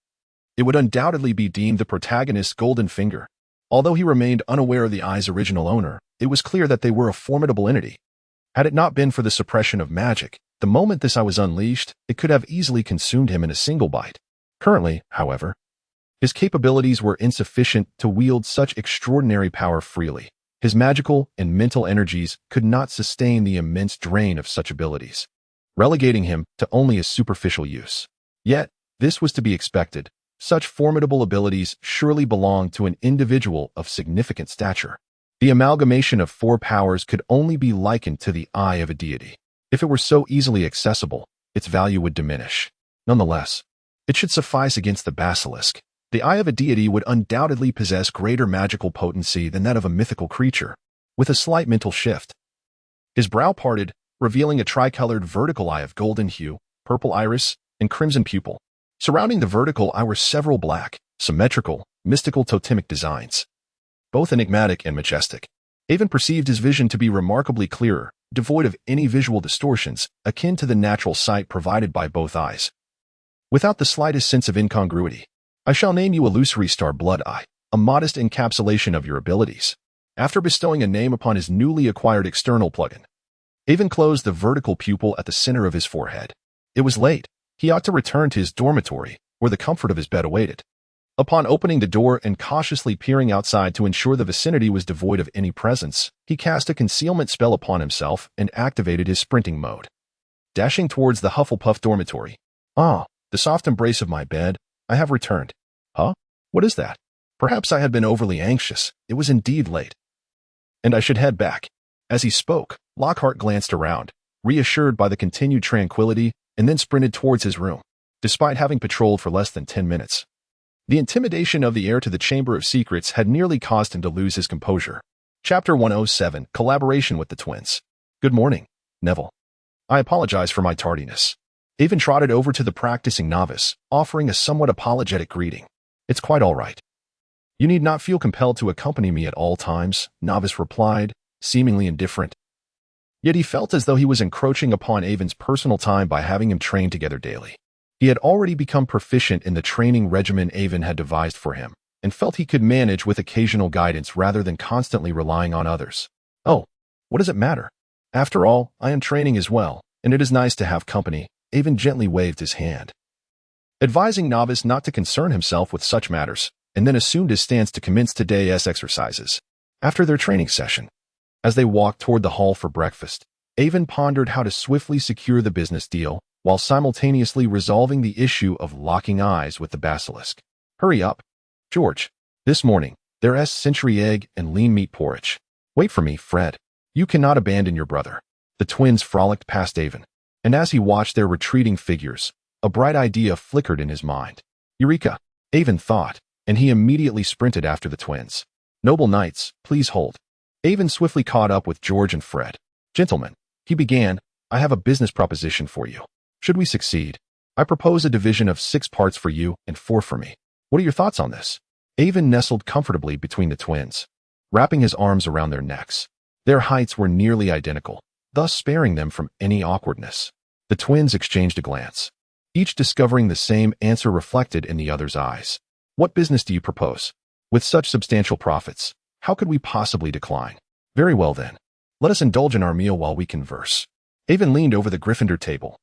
it would undoubtedly be deemed the protagonist's golden finger. Although he remained unaware of the eye's original owner, it was clear that they were a formidable entity. Had it not been for the suppression of magic, the moment this eye was unleashed, it could have easily consumed him in a single bite. Currently, however, his capabilities were insufficient to wield such extraordinary power freely. His magical and mental energies could not sustain the immense drain of such abilities, relegating him to only a superficial use. Yet, this was to be expected. Such formidable abilities surely belonged to an individual of significant stature. The amalgamation of 4 powers could only be likened to the eye of a deity. If it were so easily accessible, its value would diminish. Nonetheless, it should suffice against the basilisk. The eye of a deity would undoubtedly possess greater magical potency than that of a mythical creature. With a slight mental shift, his brow parted, revealing a tricolored vertical eye of golden hue, purple iris, and crimson pupil. Surrounding the vertical eye were several black, symmetrical, mystical totemic designs, both enigmatic and majestic. Avon perceived his vision to be remarkably clearer, devoid of any visual distortions, akin to the natural sight provided by both eyes. Without the slightest sense of incongruity, I shall name you Illusory Star Blood Eye, a modest encapsulation of your abilities. After bestowing a name upon his newly acquired external plugin, Avon closed the vertical pupil at the center of his forehead. It was late. He ought to return to his dormitory, where the comfort of his bed awaited. Upon opening the door and cautiously peering outside to ensure the vicinity was devoid of any presence, he cast a concealment spell upon himself and activated his sprinting mode. Dashing towards the Hufflepuff dormitory. Ah, the soft embrace of my bed. I have returned. Huh? What is that? Perhaps I had been overly anxious. It was indeed late. And I should head back. As he spoke, Lockhart glanced around, reassured by the continued tranquility, and then sprinted towards his room, despite having patrolled for less than 10 minutes. The intimidation of the heir to the Chamber of Secrets had nearly caused him to lose his composure. Chapter 107, Collaboration with the Twins. Good morning, Neville. I apologize for my tardiness. Avon trotted over to the practicing novice, offering a somewhat apologetic greeting. It's quite all right. You need not feel compelled to accompany me at all times, Novice replied, seemingly indifferent. Yet he felt as though he was encroaching upon Avon's personal time by having him train together daily. He had already become proficient in the training regimen Avon had devised for him, and felt he could manage with occasional guidance rather than constantly relying on others. Oh, what does it matter? After all, I am training as well, and it is nice to have company. Avon gently waved his hand, advising Novice not to concern himself with such matters, and then assumed his stance to commence today's exercises. After their training session, as they walked toward the hall for breakfast, Avon pondered how to swiftly secure the business deal while simultaneously resolving the issue of locking eyes with the basilisk. Hurry up, George. This morning, there's century egg and lean meat porridge. Wait for me, Fred. You cannot abandon your brother. The twins frolicked past Avon, and as he watched their retreating figures, a bright idea flickered in his mind. Eureka, Avon thought, and he immediately sprinted after the twins. Noble knights, please hold. Avon swiftly caught up with George and Fred. Gentlemen, he began, I have a business proposition for you. Should we succeed, I propose a division of 6 parts for you and 4 for me. What are your thoughts on this? Avon nestled comfortably between the twins, wrapping his arms around their necks. Their heights were nearly identical, thus sparing them from any awkwardness. The twins exchanged a glance, each discovering the same answer reflected in the other's eyes. What business do you propose? With such substantial profits, how could we possibly decline? Very well then. Let us indulge in our meal while we converse. Avon leaned over the Gryffindor table,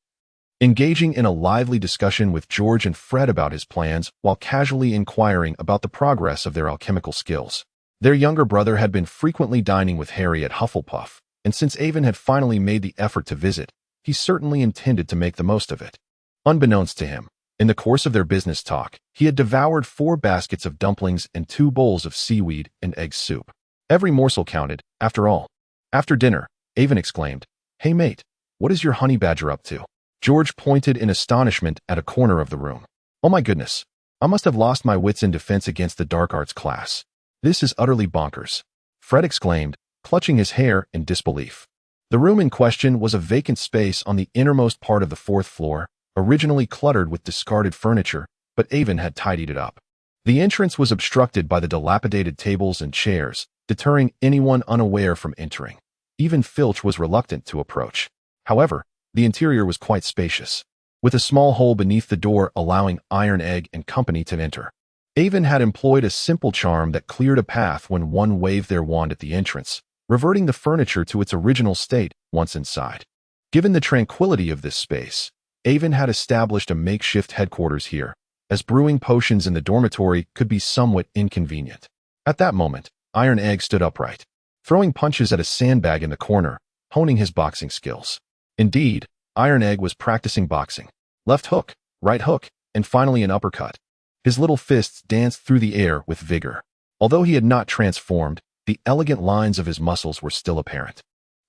engaging in a lively discussion with George and Fred about his plans while casually inquiring about the progress of their alchemical skills. Their younger brother had been frequently dining with Harry at Hufflepuff, and since Avon had finally made the effort to visit, he certainly intended to make the most of it. Unbeknownst to him, in the course of their business talk, he had devoured 4 baskets of dumplings and 2 bowls of seaweed and egg soup. Every morsel counted, after all. After dinner, Avon exclaimed, Hey mate, what is your honey badger up to? George pointed in astonishment at a corner of the room. Oh my goodness, I must have lost my wits in defense against the dark arts class. This is utterly bonkers. Fred exclaimed, clutching his hair in disbelief. The room in question was a vacant space on the innermost part of the 4th floor, originally cluttered with discarded furniture, but Avon had tidied it up. The entrance was obstructed by the dilapidated tables and chairs, deterring anyone unaware from entering. Even Filch was reluctant to approach. However, the interior was quite spacious, with a small hole beneath the door allowing Iron Egg and company to enter. Avon had employed a simple charm that cleared a path when one waved their wand at the entrance, reverting the furniture to its original state once inside. Given the tranquility of this space, Avon had established a makeshift headquarters here, as brewing potions in the dormitory could be somewhat inconvenient. At that moment, Iron Egg stood upright, throwing punches at a sandbag in the corner, honing his boxing skills. Indeed, Iron Egg was practicing boxing. Left hook, right hook, and finally an uppercut. His little fists danced through the air with vigor. Although he had not transformed, the elegant lines of his muscles were still apparent.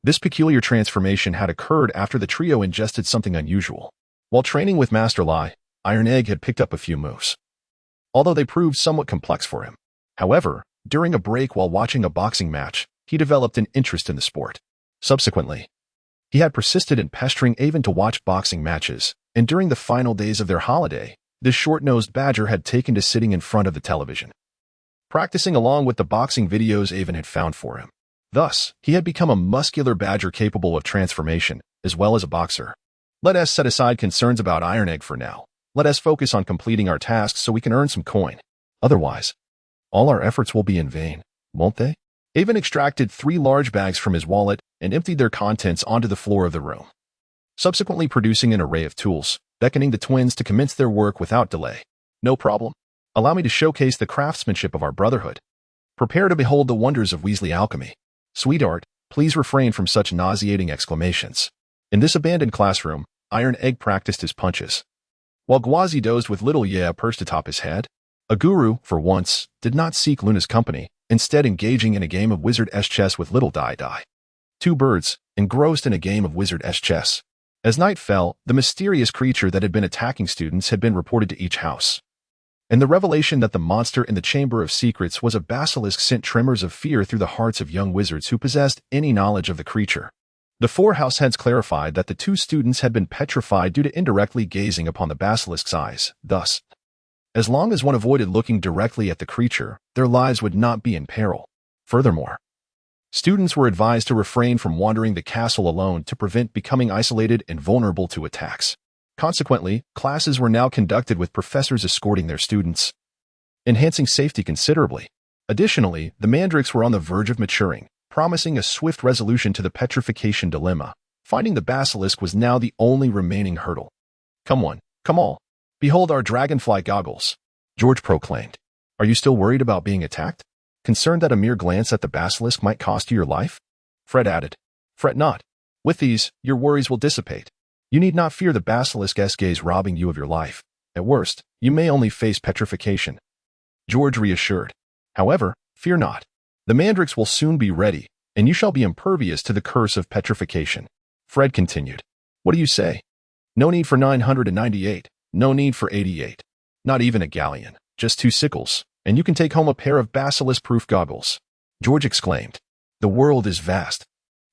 This peculiar transformation had occurred after the trio ingested something unusual. While training with Master Lai, Iron Egg had picked up a few moves, although they proved somewhat complex for him. However, during a break while watching a boxing match, he developed an interest in the sport. Subsequently, he had persisted in pestering Avon to watch boxing matches, and during the final days of their holiday, this short-nosed badger had taken to sitting in front of the television, practicing along with the boxing videos Avon had found for him. Thus, he had become a muscular badger capable of transformation, as well as a boxer. Let us set aside concerns about Iron Egg for now. Let us focus on completing our tasks so we can earn some coin. Otherwise, all our efforts will be in vain, won't they? Avon extracted 3 large bags from his wallet and emptied their contents onto the floor of the room, subsequently producing an array of tools, beckoning the twins to commence their work without delay. No problem. Allow me to showcase the craftsmanship of our brotherhood. Prepare to behold the wonders of Weasley alchemy. Sweetheart, please refrain from such nauseating exclamations. In this abandoned classroom, Iron Egg practiced his punches, while Gwazi dozed with little Yea perched atop his head. A guru, for once, did not seek Luna's company, instead engaging in a game of wizard-esque chess with little Di. 2 birds, engrossed in a game of wizard-esque chess. As night fell, the mysterious creature that had been attacking students had been reported to each house, and the revelation that the monster in the Chamber of Secrets was a basilisk sent tremors of fear through the hearts of young wizards who possessed any knowledge of the creature. The 4 house heads clarified that the 2 students had been petrified due to indirectly gazing upon the basilisk's eyes. Thus, as long as one avoided looking directly at the creature, their lives would not be in peril. Furthermore, students were advised to refrain from wandering the castle alone to prevent becoming isolated and vulnerable to attacks. Consequently, classes were now conducted with professors escorting their students, enhancing safety considerably. Additionally, the mandrakes were on the verge of maturing, promising a swift resolution to the petrification dilemma. Finding the basilisk was now the only remaining hurdle. Come on, come all. Behold our dragonfly goggles, George proclaimed. Are you still worried about being attacked? Concerned that a mere glance at the basilisk might cost you your life? Fred added. Fret not. With these, your worries will dissipate. You need not fear the basilisk's gaze robbing you of your life. At worst, you may only face petrification, George reassured. However, fear not. The mandrakes will soon be ready, and you shall be impervious to the curse of petrification. Fred continued. What do you say? No need for 998. No need for 88. Not even a galleon. Just 2 sickles, and you can take home a pair of basilisk-proof goggles. George exclaimed. The world is vast,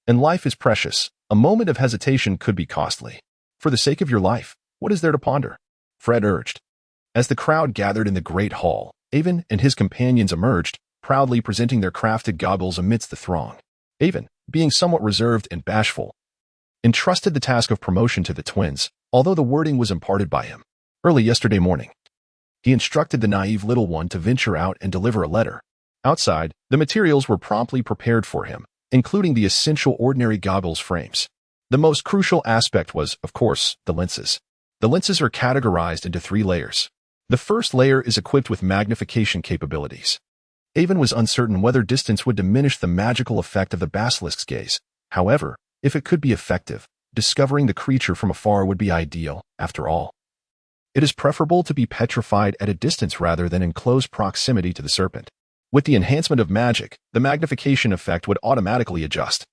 and life is precious. A moment of hesitation could be costly. For the sake of your life, what is there to ponder? Fred urged. As the crowd gathered in the great hall, Avon and his companions emerged, proudly presenting their crafted goggles amidst the throng. Avon, being somewhat reserved and bashful, entrusted the task of promotion to the twins, although the wording was imparted by him. Early yesterday morning, he instructed the naive little one to venture out and deliver a letter. Outside, the materials were promptly prepared for him, including the essential ordinary goggles frames. The most crucial aspect was, of course, the lenses. The lenses are categorized into 3 layers. The first layer is equipped with magnification capabilities. Avon was uncertain whether distance would diminish the magical effect of the basilisk's gaze. However, if it could be effective, discovering the creature from afar would be ideal, after all. It is preferable to be petrified at a distance rather than in close proximity to the serpent. With the enhancement of magic, the magnification effect would automatically adjust,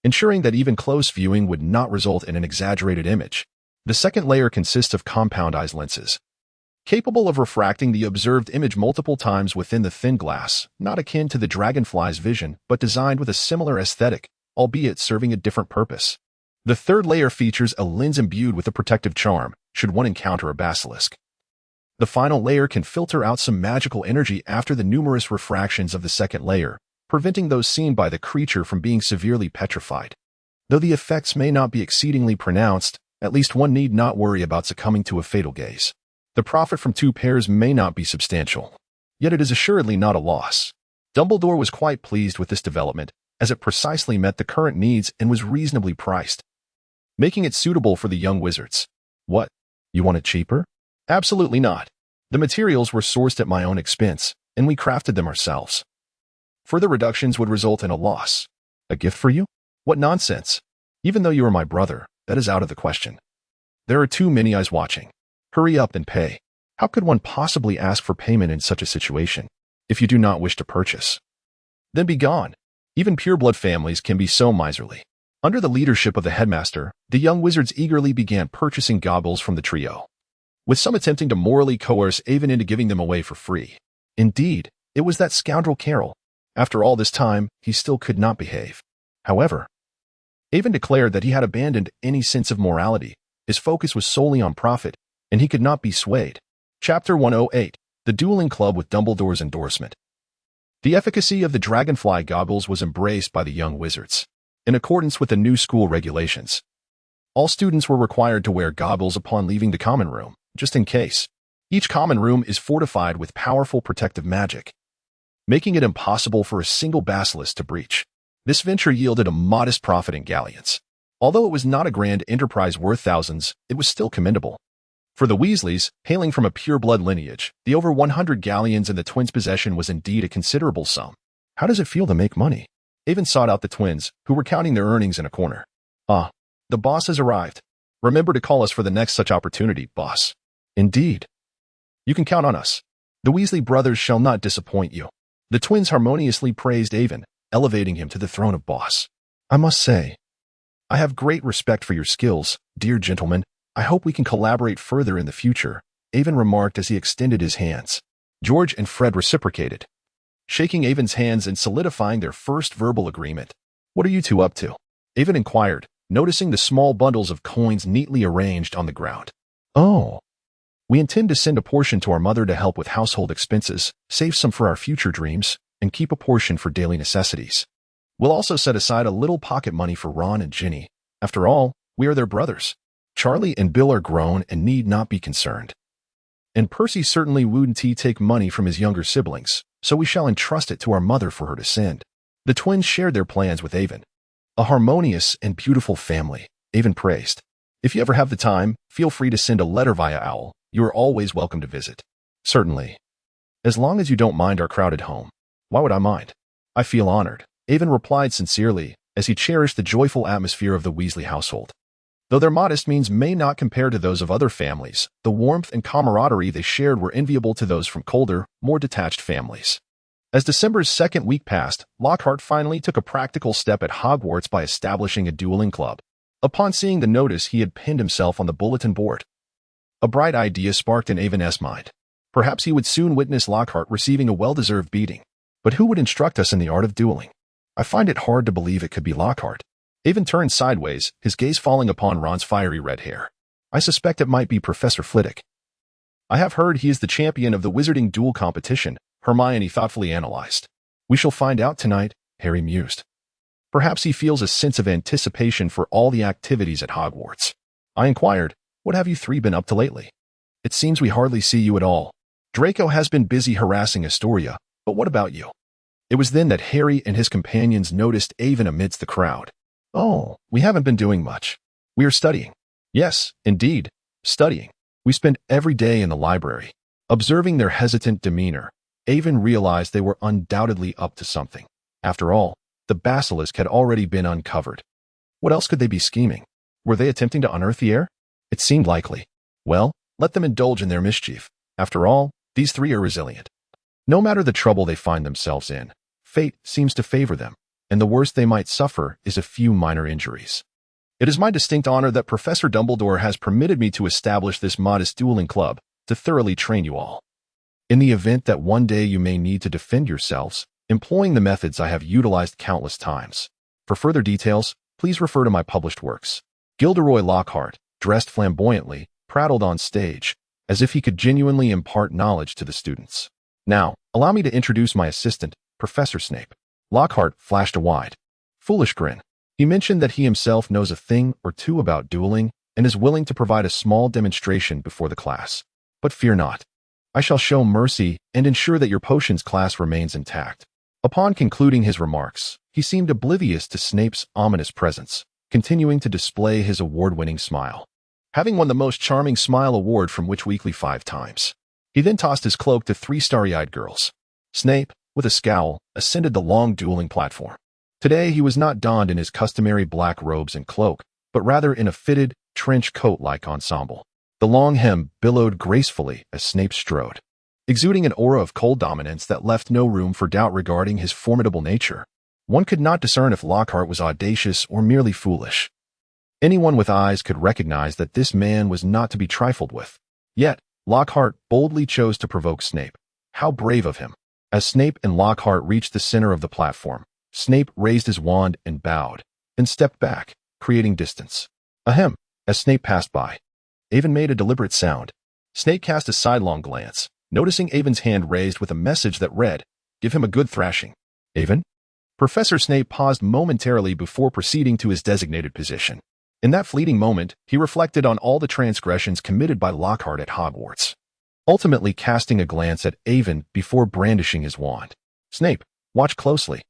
ensuring that even close viewing would not result in an exaggerated image. The second layer consists of compound eyes lenses, capable of refracting the observed image multiple times within the thin glass, not akin to the dragonfly's vision, but designed with a similar aesthetic, albeit serving a different purpose. The third layer features a lens imbued with a protective charm, should one encounter a basilisk. The final layer can filter out some magical energy after the numerous refractions of the second layer, preventing those seen by the creature from being severely petrified. Though the effects may not be exceedingly pronounced, at least one need not worry about succumbing to a fatal gaze. The profit from 2 pairs may not be substantial, yet it is assuredly not a loss. Dumbledore was quite pleased with this development, as it precisely met the current needs and was reasonably priced, making it suitable for the young wizards. What? You want it cheaper? Absolutely not. The materials were sourced at my own expense, and we crafted them ourselves. Further reductions would result in a loss. A gift for you? What nonsense. Even though you are my brother, that is out of the question. There are too many eyes watching. Hurry up and pay. How could one possibly ask for payment in such a situation, if you do not wish to purchase? Then be gone. Even pureblood families can be so miserly. Under the leadership of the headmaster, the young wizards eagerly began purchasing goggles from the trio. with some attempting to morally coerce Avon into giving them away for free. Indeed, it was that scoundrel Carol. After all this time, he still could not behave. However, Avon declared that he had abandoned any sense of morality. His focus was solely on profit, and he could not be swayed. Chapter 108, The Dueling Club with Dumbledore's Endorsement. The efficacy of the dragonfly goggles was embraced by the young wizards. In accordance with the new school regulations, all students were required to wear goggles upon leaving the common room, just in case. Each common room is fortified with powerful protective magic, making it impossible for a single basilisk to breach. This venture yielded a modest profit in galleons. Although it was not a grand enterprise worth thousands, it was still commendable. For the Weasleys, hailing from a pure-blood lineage, the over 100 galleons in the twins' possession was indeed a considerable sum. How does it feel to make money? Avon sought out the twins, who were counting their earnings in a corner. Ah, the boss has arrived. Remember to call us for the next such opportunity, boss. Indeed. You can count on us. The Weasley brothers shall not disappoint you. The twins harmoniously praised Avon, elevating him to the throne of boss. I must say, I have great respect for your skills, dear gentlemen. I hope we can collaborate further in the future, Avon remarked as he extended his hands. George and Fred reciprocated, shaking Avon's hands and solidifying their first verbal agreement. What are you two up to? Avon inquired, noticing the small bundles of coins neatly arranged on the ground. Oh, we intend to send a portion to our mother to help with household expenses, save some for our future dreams, and keep a portion for daily necessities. We'll also set aside a little pocket money for Ron and Ginny. After all, we are their brothers. Charlie and Bill are grown and need not be concerned. And Percy certainly wouldn't take money from his younger siblings, so we shall entrust it to our mother for her to send. The twins shared their plans with Avon. A harmonious and beautiful family, Avon praised. If you ever have the time, feel free to send a letter via owl. You are always welcome to visit. Certainly. As long as you don't mind our crowded home. Why would I mind? I feel honored, Avon replied sincerely, as he cherished the joyful atmosphere of the Weasley household. Though their modest means may not compare to those of other families, the warmth and camaraderie they shared were enviable to those from colder, more detached families. As December's second week passed, Lockhart finally took a practical step at Hogwarts by establishing a dueling club. Upon seeing the notice, he had pinned himself on the bulletin board. A bright idea sparked in Avon's mind. Perhaps he would soon witness Lockhart receiving a well-deserved beating. But who would instruct us in the art of dueling? I find it hard to believe it could be Lockhart. Avon turned sideways, his gaze falling upon Ron's fiery red hair. I suspect it might be Professor Flitwick. I have heard he is the champion of the wizarding duel competition, Hermione thoughtfully analyzed. We shall find out tonight, Harry mused. Perhaps he feels a sense of anticipation for all the activities at Hogwarts. I inquired, what have you three been up to lately? It seems we hardly see you at all. Draco has been busy harassing Astoria, but what about you? It was then that Harry and his companions noticed Avon amidst the crowd. Oh, we haven't been doing much. We are studying. Yes, indeed, studying. We spend every day in the library. Observing their hesitant demeanor, Avon realized they were undoubtedly up to something. After all, the basilisk had already been uncovered. What else could they be scheming? Were they attempting to unearth the heir? It seemed likely. Well, let them indulge in their mischief. After all, these three are resilient. No matter the trouble they find themselves in, fate seems to favor them, and the worst they might suffer is a few minor injuries. It is my distinct honor that Professor Dumbledore has permitted me to establish this modest dueling club to thoroughly train you all. In the event that one day you may need to defend yourselves, employing the methods I have utilized countless times. For further details, please refer to my published works. Gilderoy Lockhart, dressed flamboyantly, prattled on stage, as if he could genuinely impart knowledge to the students. Now, allow me to introduce my assistant, Professor Snape. Lockhart flashed a wide, foolish grin. He mentioned that he himself knows a thing or two about dueling and is willing to provide a small demonstration before the class. But fear not. I shall show mercy and ensure that your potions class remains intact. Upon concluding his remarks, he seemed oblivious to Snape's ominous presence, continuing to display his award-winning smile. Having won the Most Charming Smile award from Witch Weekly 5 times, he then tossed his cloak to 3 starry-eyed girls. Snape, with a scowl, ascended the long dueling platform. Today he was not donned in his customary black robes and cloak, but rather in a fitted, trench coat-like ensemble. The long hem billowed gracefully as Snape strode, exuding an aura of cold dominance that left no room for doubt regarding his formidable nature. One could not discern if Lockhart was audacious or merely foolish. Anyone with eyes could recognize that this man was not to be trifled with. Yet, Lockhart boldly chose to provoke Snape. How brave of him. As Snape and Lockhart reached the center of the platform, Snape raised his wand and bowed, then stepped back, creating distance. Ahem. As Snape passed by, Avon made a deliberate sound. Snape cast a sidelong glance, noticing Avon's hand raised with a message that read, "Give him a good thrashing." Avon? Professor Snape paused momentarily before proceeding to his designated position. In that fleeting moment, he reflected on all the transgressions committed by Lockhart at Hogwarts, ultimately casting a glance at Avon before brandishing his wand. "Snape, watch closely."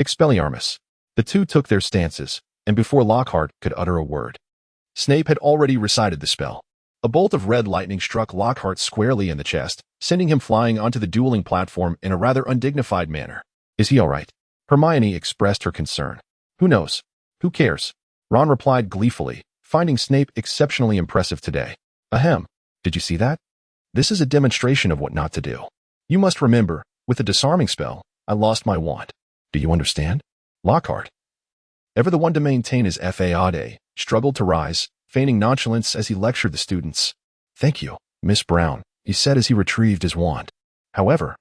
Expelliarmus. The two took their stances, and before Lockhart could utter a word, Snape had already recited the spell. A bolt of red lightning struck Lockhart squarely in the chest, sending him flying onto the dueling platform in a rather undignified manner. "Is he all right?" Hermione expressed her concern. "Who knows? Who cares?" Ron replied gleefully, finding Snape exceptionally impressive today. "Ahem. Did you see that? This is a demonstration of what not to do. You must remember, with the disarming spell, I lost my wand. Do you understand?" Lockhart, ever the one to maintain his faade, struggled to rise, feigning nonchalance as he lectured the students. "Thank you, Miss Brown," he said as he retrieved his wand. "However,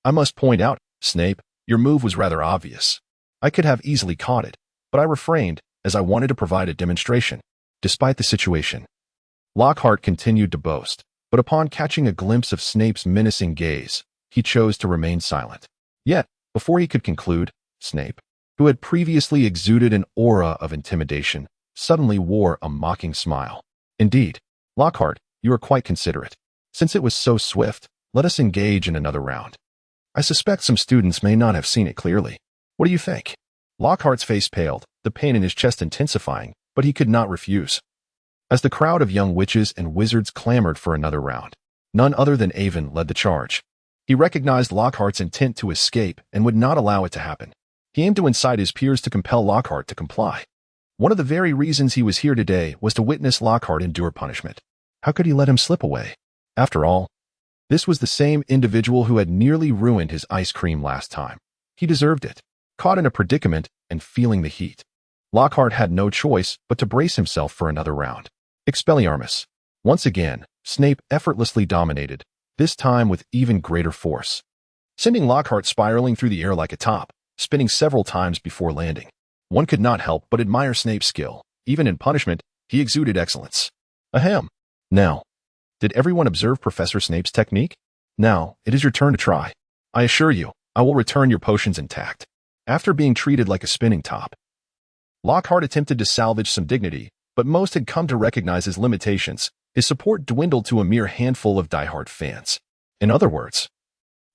I must point out, Snape, your move was rather obvious. I could have easily caught it, but I refrained, as I wanted to provide a demonstration, despite the situation." Lockhart continued to boast, but upon catching a glimpse of Snape's menacing gaze, he chose to remain silent. Yet, before he could conclude, Snape, who had previously exuded an aura of intimidation, suddenly wore a mocking smile. "Indeed, Lockhart, you are quite considerate. Since it was so swift, let us engage in another round. I suspect some students may not have seen it clearly. What do you think?" Lockhart's face paled, the pain in his chest intensifying, but he could not refuse. As the crowd of young witches and wizards clamored for another round, none other than Avon led the charge. He recognized Lockhart's intent to escape and would not allow it to happen. He aimed to incite his peers to compel Lockhart to comply. One of the very reasons he was here today was to witness Lockhart endure punishment. How could he let him slip away? After all, this was the same individual who had nearly ruined his ice cream last time. He deserved it. Caught in a predicament and feeling the heat, Lockhart had no choice but to brace himself for another round. Expelliarmus. Once again, Snape effortlessly dominated, this time with even greater force, sending Lockhart spiraling through the air like a top, spinning several times before landing. One could not help but admire Snape's skill. Even in punishment, he exuded excellence. Ahem. Now, did everyone observe Professor Snape's technique? Now, it is your turn to try. I assure you, I will return your potions intact. After being treated like a spinning top, Lockhart attempted to salvage some dignity, but most had come to recognize his limitations. His support dwindled to a mere handful of diehard fans. In other words,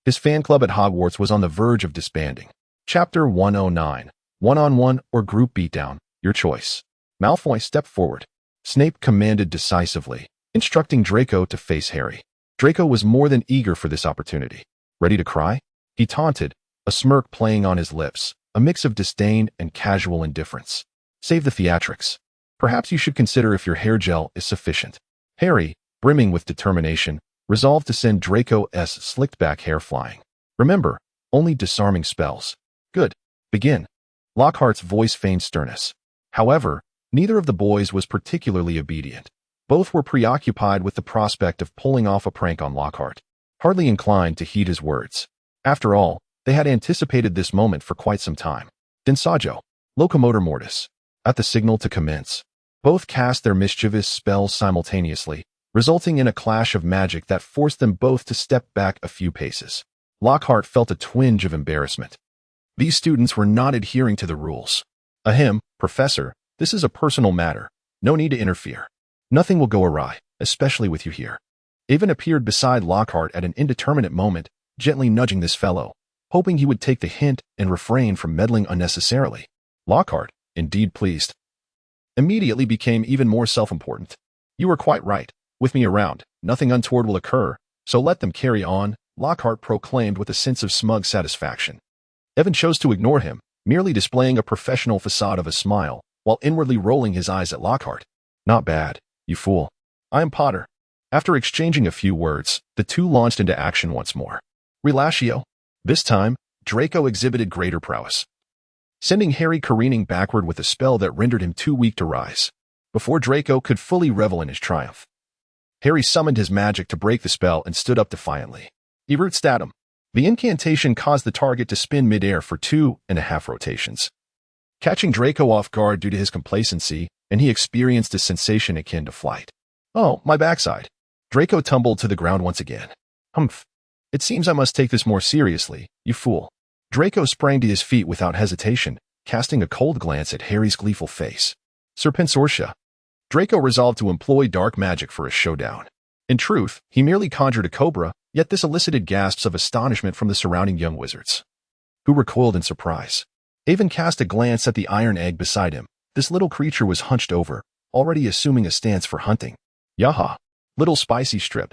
his fan club at Hogwarts was on the verge of disbanding. Chapter 109. One-on-one or group beatdown, your choice. Malfoy stepped forward. Snape commanded decisively, instructing Draco to face Harry. Draco was more than eager for this opportunity. Ready to cry? He taunted, a smirk playing on his lips, a mix of disdain and casual indifference. Save the theatrics. Perhaps you should consider if your hair gel is sufficient. Harry, brimming with determination, resolved to send Draco's slicked-back hair flying. Remember, only disarming spells. Good. Begin. Lockhart's voice feigned sternness. However, neither of the boys was particularly obedient. Both were preoccupied with the prospect of pulling off a prank on Lockhart, hardly inclined to heed his words. After all, they had anticipated this moment for quite some time. Densaggio. Locomotor Mortis. At the signal to commence, both cast their mischievous spells simultaneously, resulting in a clash of magic that forced them both to step back a few paces. Lockhart felt a twinge of embarrassment. These students were not adhering to the rules. Ahem, Professor, this is a personal matter. No need to interfere. Nothing will go awry, especially with you here. Avon appeared beside Lockhart at an indeterminate moment, gently nudging this fellow, hoping he would take the hint and refrain from meddling unnecessarily. Lockhart, indeed pleased, immediately became even more self-important. You were quite right. With me around, nothing untoward will occur, so let them carry on, Lockhart proclaimed with a sense of smug satisfaction. Evan chose to ignore him, merely displaying a professional facade of a smile, while inwardly rolling his eyes at Lockhart. Not bad, you fool. I am Potter. After exchanging a few words, the two launched into action once more. Relatio. This time, Draco exhibited greater prowess, sending Harry careening backward with a spell that rendered him too weak to rise. Before Draco could fully revel in his triumph, Harry summoned his magic to break the spell and stood up defiantly. Erut statum. The incantation caused the target to spin midair for 2.5 rotations, catching Draco off guard due to his complacency, and he experienced a sensation akin to flight. Oh, my backside. Draco tumbled to the ground once again. Humph. It seems I must take this more seriously, you fool. Draco sprang to his feet without hesitation, casting a cold glance at Harry's gleeful face. Serpensortia. Draco resolved to employ dark magic for a showdown. In truth, he merely conjured a cobra, yet this elicited gasps of astonishment from the surrounding young wizards, who recoiled in surprise. Avon cast a glance at the iron egg beside him. This little creature was hunched over, already assuming a stance for hunting. Yaha! Little spicy strip!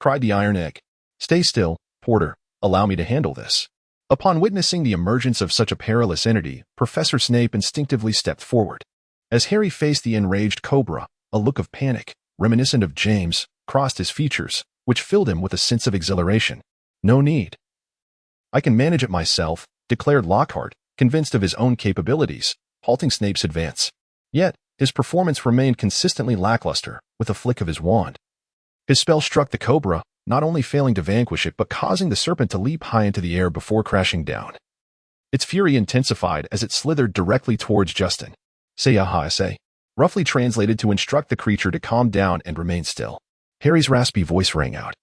Cried the iron egg. Stay still, Porter. Allow me to handle this. Upon witnessing the emergence of such a perilous entity, Professor Snape instinctively stepped forward. As Harry faced the enraged cobra, a look of panic, reminiscent of James, crossed his features, which filled him with a sense of exhilaration. No need. I can manage it myself, declared Lockhart, convinced of his own capabilities, halting Snape's advance. Yet, his performance remained consistently lackluster, with a flick of his wand. His spell struck the cobra, not only failing to vanquish it but causing the serpent to leap high into the air before crashing down. Its fury intensified as it slithered directly towards Justin. Say aha, say, roughly translated to instruct the creature to calm down and remain still. Harry's raspy voice rang out,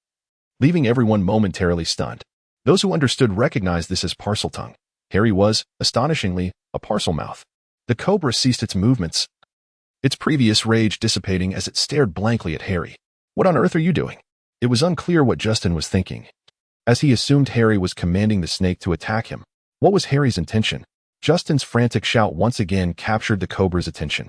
leaving everyone momentarily stunned. Those who understood recognized this as Parseltongue. Harry was, astonishingly, a Parselmouth. The cobra ceased its movements, its previous rage dissipating as it stared blankly at Harry. What on earth are you doing? It was unclear what Justin was thinking, as he assumed Harry was commanding the snake to attack him. What was Harry's intention? Justin's frantic shout once again captured the cobra's attention.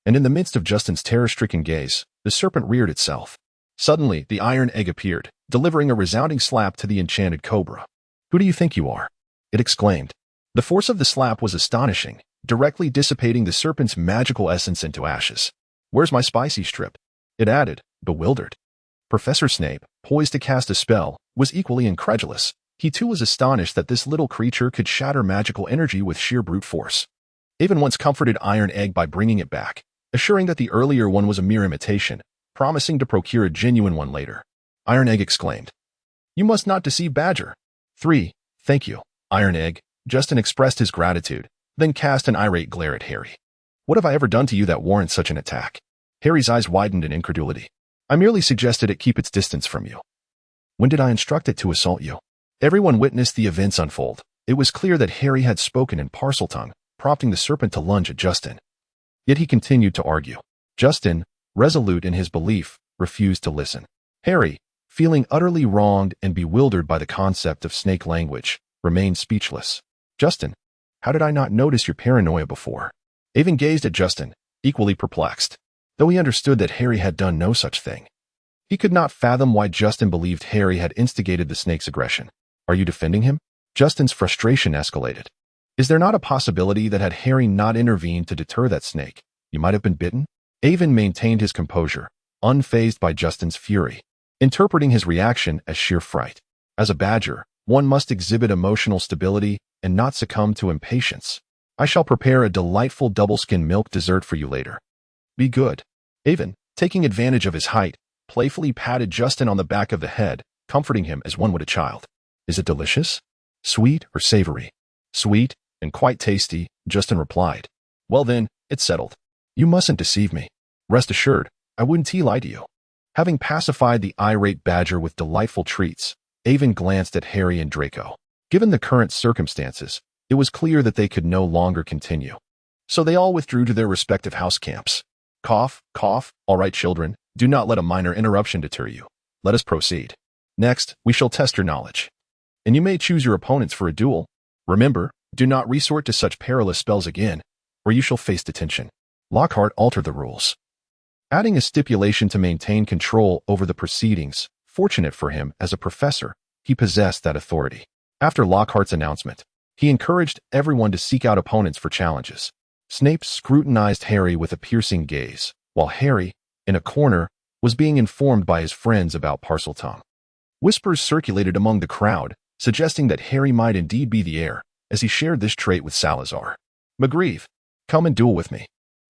And in the midst of Justin's terror-stricken gaze, the serpent reared itself. Suddenly, the iron egg appeared, delivering a resounding slap to the enchanted cobra. Who do you think you are? It exclaimed. The force of the slap was astonishing, directly dissipating the serpent's magical essence into ashes. Where's my spicy strip? It added, bewildered. Professor Snape, poised to cast a spell, was equally incredulous. He too was astonished that this little creature could shatter magical energy with sheer brute force. Avon once comforted Iron Egg by bringing it back, assuring that the earlier one was a mere imitation, promising to procure a genuine one later. Iron Egg exclaimed, "You must not deceive Badger." 3. Thank you, Iron Egg. Justin expressed his gratitude, then cast an irate glare at Harry. What have I ever done to you that warrants such an attack? Harry's eyes widened in incredulity. I merely suggested it keep its distance from you. When did I instruct it to assault you? Everyone witnessed the events unfold. It was clear that Harry had spoken in Parseltongue, prompting the serpent to lunge at Justin. Yet he continued to argue. Justin, resolute in his belief, refused to listen. Harry, feeling utterly wronged and bewildered by the concept of snake language, remained speechless. Justin, how did I not notice your paranoia before? Avon gazed at Justin, equally perplexed, though he understood that Harry had done no such thing. He could not fathom why Justin believed Harry had instigated the snake's aggression. Are you defending him? Justin's frustration escalated. Is there not a possibility that had Harry not intervened to deter that snake, you might have been bitten? Avon maintained his composure, unfazed by Justin's fury, interpreting his reaction as sheer fright. As a badger, one must exhibit emotional stability and not succumb to impatience. I shall prepare a delightful double-skin milk dessert for you later. Be good. Avon, taking advantage of his height, playfully patted Justin on the back of the head, comforting him as one would a child. Is it delicious? Sweet or savory? Sweet, and quite tasty, Justin replied. Well then, it's settled. You mustn't deceive me. Rest assured, I wouldn't lie to you. Having pacified the irate badger with delightful treats, Avon glanced at Harry and Draco. Given the current circumstances, it was clear that they could no longer continue. So they all withdrew to their respective house camps. Cough, cough, all right children, do not let a minor interruption deter you. Let us proceed. Next, we shall test your knowledge. And you may choose your opponents for a duel. Remember, do not resort to such perilous spells again, or you shall face detention. Lockhart altered the rules, adding a stipulation to maintain control over the proceedings. Fortunate for him, as a professor, he possessed that authority. After Lockhart's announcement, he encouraged everyone to seek out opponents for challenges. Snape scrutinized Harry with a piercing gaze, while Harry, in a corner, was being informed by his friends about Parseltongue. Whispers circulated among the crowd, suggesting that Harry might indeed be the heir, as he shared this trait with Salazar. McGreeve, come and duel with me.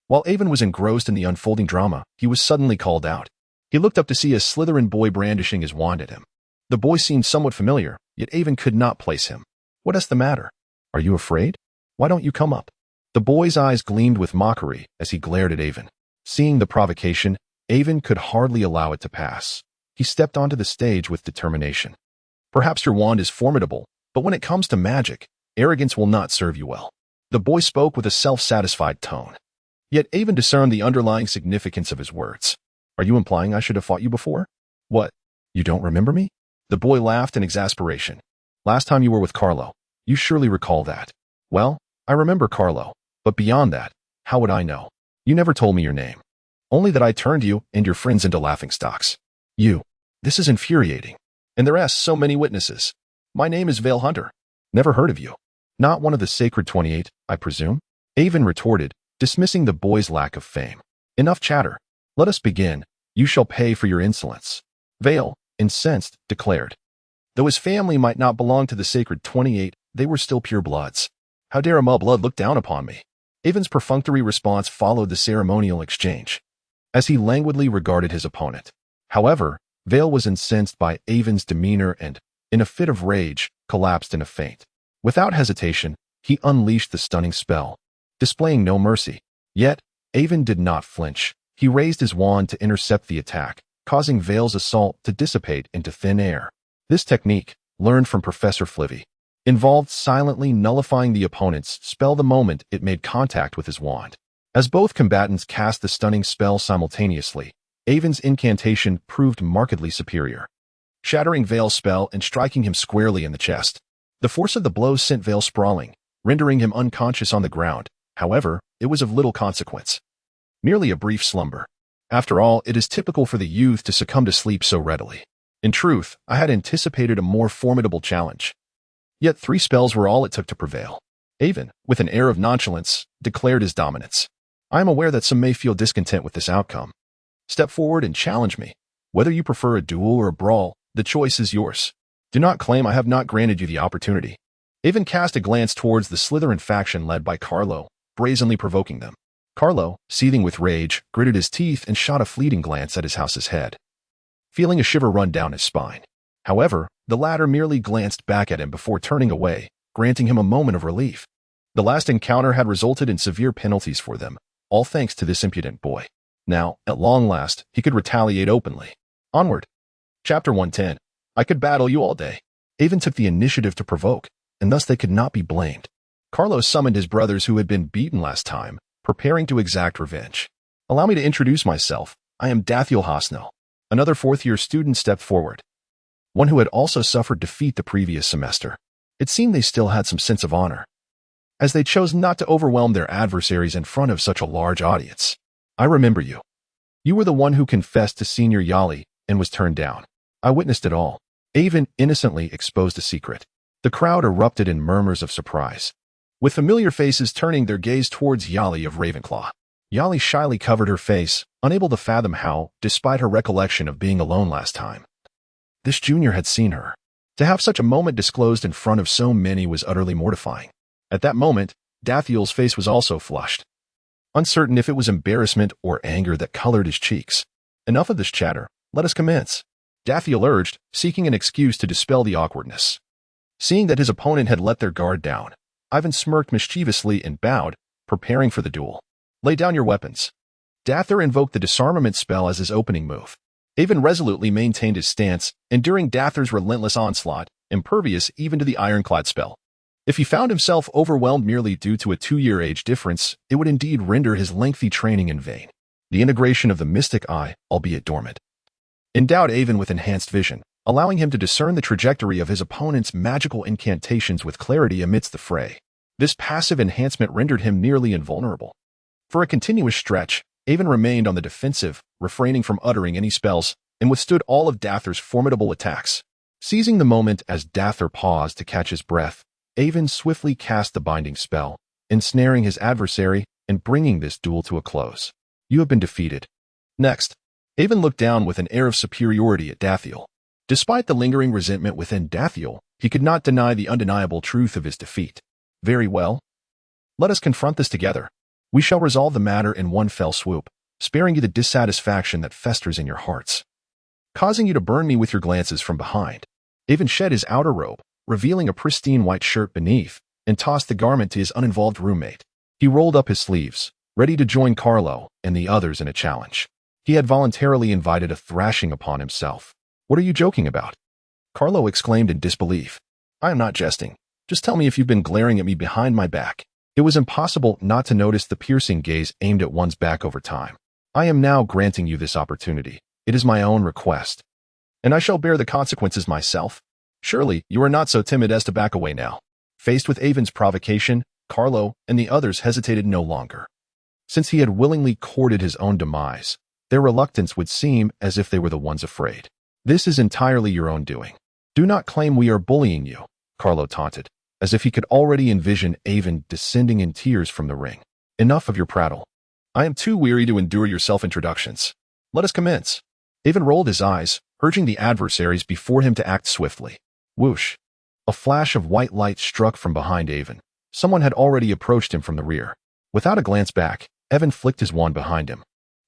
While Avon was engrossed in the unfolding drama, he was suddenly called out. He looked up to see a Slytherin boy brandishing his wand at him. The boy seemed somewhat familiar, yet Avon could not place him. What is the matter? Are you afraid? Why don't you come up? The boy's eyes gleamed with mockery as he glared at Avon. Seeing the provocation, Avon could hardly allow it to pass. He stepped onto the stage with determination. Perhaps your wand is formidable, but when it comes to magic, arrogance will not serve you well. The boy spoke with a self-satisfied tone. Yet Avon discerned the underlying significance of his words. Are you implying I should have fought you before? What? You don't remember me? The boy laughed in exasperation. Last time you were with Carlo. You surely recall that. Well, I remember Carlo, but beyond that, how would I know? You never told me your name. Only that I turned you and your friends into laughingstocks. You. This is infuriating. And there are so many witnesses. My name is Vale Hunter. Never heard of you. Not one of the Sacred 28, I presume? Avon retorted, dismissing the boy's lack of fame. Enough chatter. Let us begin. You shall pay for your insolence. Vale, incensed, declared. Though his family might not belong to the Sacred 28, they were still pure bloods. How dare a mudblood look down upon me? Avon's perfunctory response followed the ceremonial exchange, as he languidly regarded his opponent. However, Vale was incensed by Avon's demeanor and, in a fit of rage, collapsed in a faint. Without hesitation, he unleashed the stunning spell, displaying no mercy. Yet, Avon did not flinch. He raised his wand to intercept the attack, causing Vale's assault to dissipate into thin air. This technique, learned from Professor Flivy, involved silently nullifying the opponent's spell the moment it made contact with his wand. As both combatants cast the stunning spell simultaneously, Avon's incantation proved markedly superior, shattering Vale's spell and striking him squarely in the chest. The force of the blow sent Vale sprawling, rendering him unconscious on the ground. However, it was of little consequence. Merely a brief slumber. After all, it is typical for the youth to succumb to sleep so readily. In truth, I had anticipated a more formidable challenge. Yet 3 spells were all it took to prevail. Avon, with an air of nonchalance, declared his dominance. I am aware that some may feel discontent with this outcome. Step forward and challenge me. Whether you prefer a duel or a brawl, the choice is yours. Do not claim I have not granted you the opportunity. Avon cast a glance towards the Slytherin faction led by Carlo, brazenly provoking them. Carlo, seething with rage, gritted his teeth and shot a fleeting glance at his house's head, feeling a shiver run down his spine. However, the latter merely glanced back at him before turning away, granting him a moment of relief. The last encounter had resulted in severe penalties for them, all thanks to this impudent boy. Now, at long last, he could retaliate openly. Onward. Chapter 110. I could battle you all day. Avon took the initiative to provoke, and thus they could not be blamed. Carlo summoned his brothers who had been beaten last time, preparing to exact revenge. Allow me to introduce myself. I am Dathiel Hosnell. Another fourth-year student stepped forward, one who had also suffered defeat the previous semester. It seemed they still had some sense of honor, as they chose not to overwhelm their adversaries in front of such a large audience. I remember you. You were the one who confessed to Senior Yali and was turned down. I witnessed it all. Avon innocently exposed a secret. The crowd erupted in murmurs of surprise, with familiar faces turning their gaze towards Yali of Ravenclaw. Yali shyly covered her face, unable to fathom how, despite her recollection of being alone last time, this junior had seen her. To have such a moment disclosed in front of so many was utterly mortifying. At that moment, Dathiel's face was also flushed, uncertain if it was embarrassment or anger that colored his cheeks. Enough of this chatter. Let us commence, Dathiel urged, seeking an excuse to dispel the awkwardness. Seeing that his opponent had let their guard down, Ivan smirked mischievously and bowed, preparing for the duel. Lay down your weapons. Dather invoked the disarmament spell as his opening move. Avon resolutely maintained his stance, enduring Dather's relentless onslaught, impervious even to the ironclad spell. If he found himself overwhelmed merely due to a 2-year age difference, it would indeed render his lengthy training in vain. The integration of the mystic eye, albeit dormant, endowed Avon with enhanced vision, allowing him to discern the trajectory of his opponent's magical incantations with clarity amidst the fray. This passive enhancement rendered him nearly invulnerable. For a continuous stretch, Avon remained on the defensive, refraining from uttering any spells, and withstood all of Dather's formidable attacks. Seizing the moment as Dather paused to catch his breath, Avon swiftly cast the binding spell, ensnaring his adversary and bringing this duel to a close. You have been defeated. Next, Avon looked down with an air of superiority at Dathiel. Despite the lingering resentment within Dathiel, he could not deny the undeniable truth of his defeat. Very well. Let us confront this together. We shall resolve the matter in one fell swoop. sparing you the dissatisfaction that festers in your hearts, causing you to burn me with your glances from behind. Avon shed his outer robe, revealing a pristine white shirt beneath, and tossed the garment to his uninvolved roommate. He rolled up his sleeves, ready to join Carlo and the others in a challenge. He had voluntarily invited a thrashing upon himself. "What are you joking about?" Carlo exclaimed in disbelief. "I am not jesting. Just tell me if you've been glaring at me behind my back." It was impossible not to notice the piercing gaze aimed at one's back over time. "I am now granting you this opportunity. It is my own request, and I shall bear the consequences myself. Surely you are not so timid as to back away now." Faced with Avon's provocation, Carlo and the others hesitated no longer. Since he had willingly courted his own demise, their reluctance would seem as if they were the ones afraid. "This is entirely your own doing. Do not claim we are bullying you," Carlo taunted, as if he could already envision Avon descending in tears from the ring. "Enough of your prattle. I am too weary to endure your self-introductions. Let us commence." Avon rolled his eyes, urging the adversaries before him to act swiftly. Whoosh! A flash of white light struck from behind Avon. Someone had already approached him from the rear. Without a glance back, Avon flicked his wand behind him,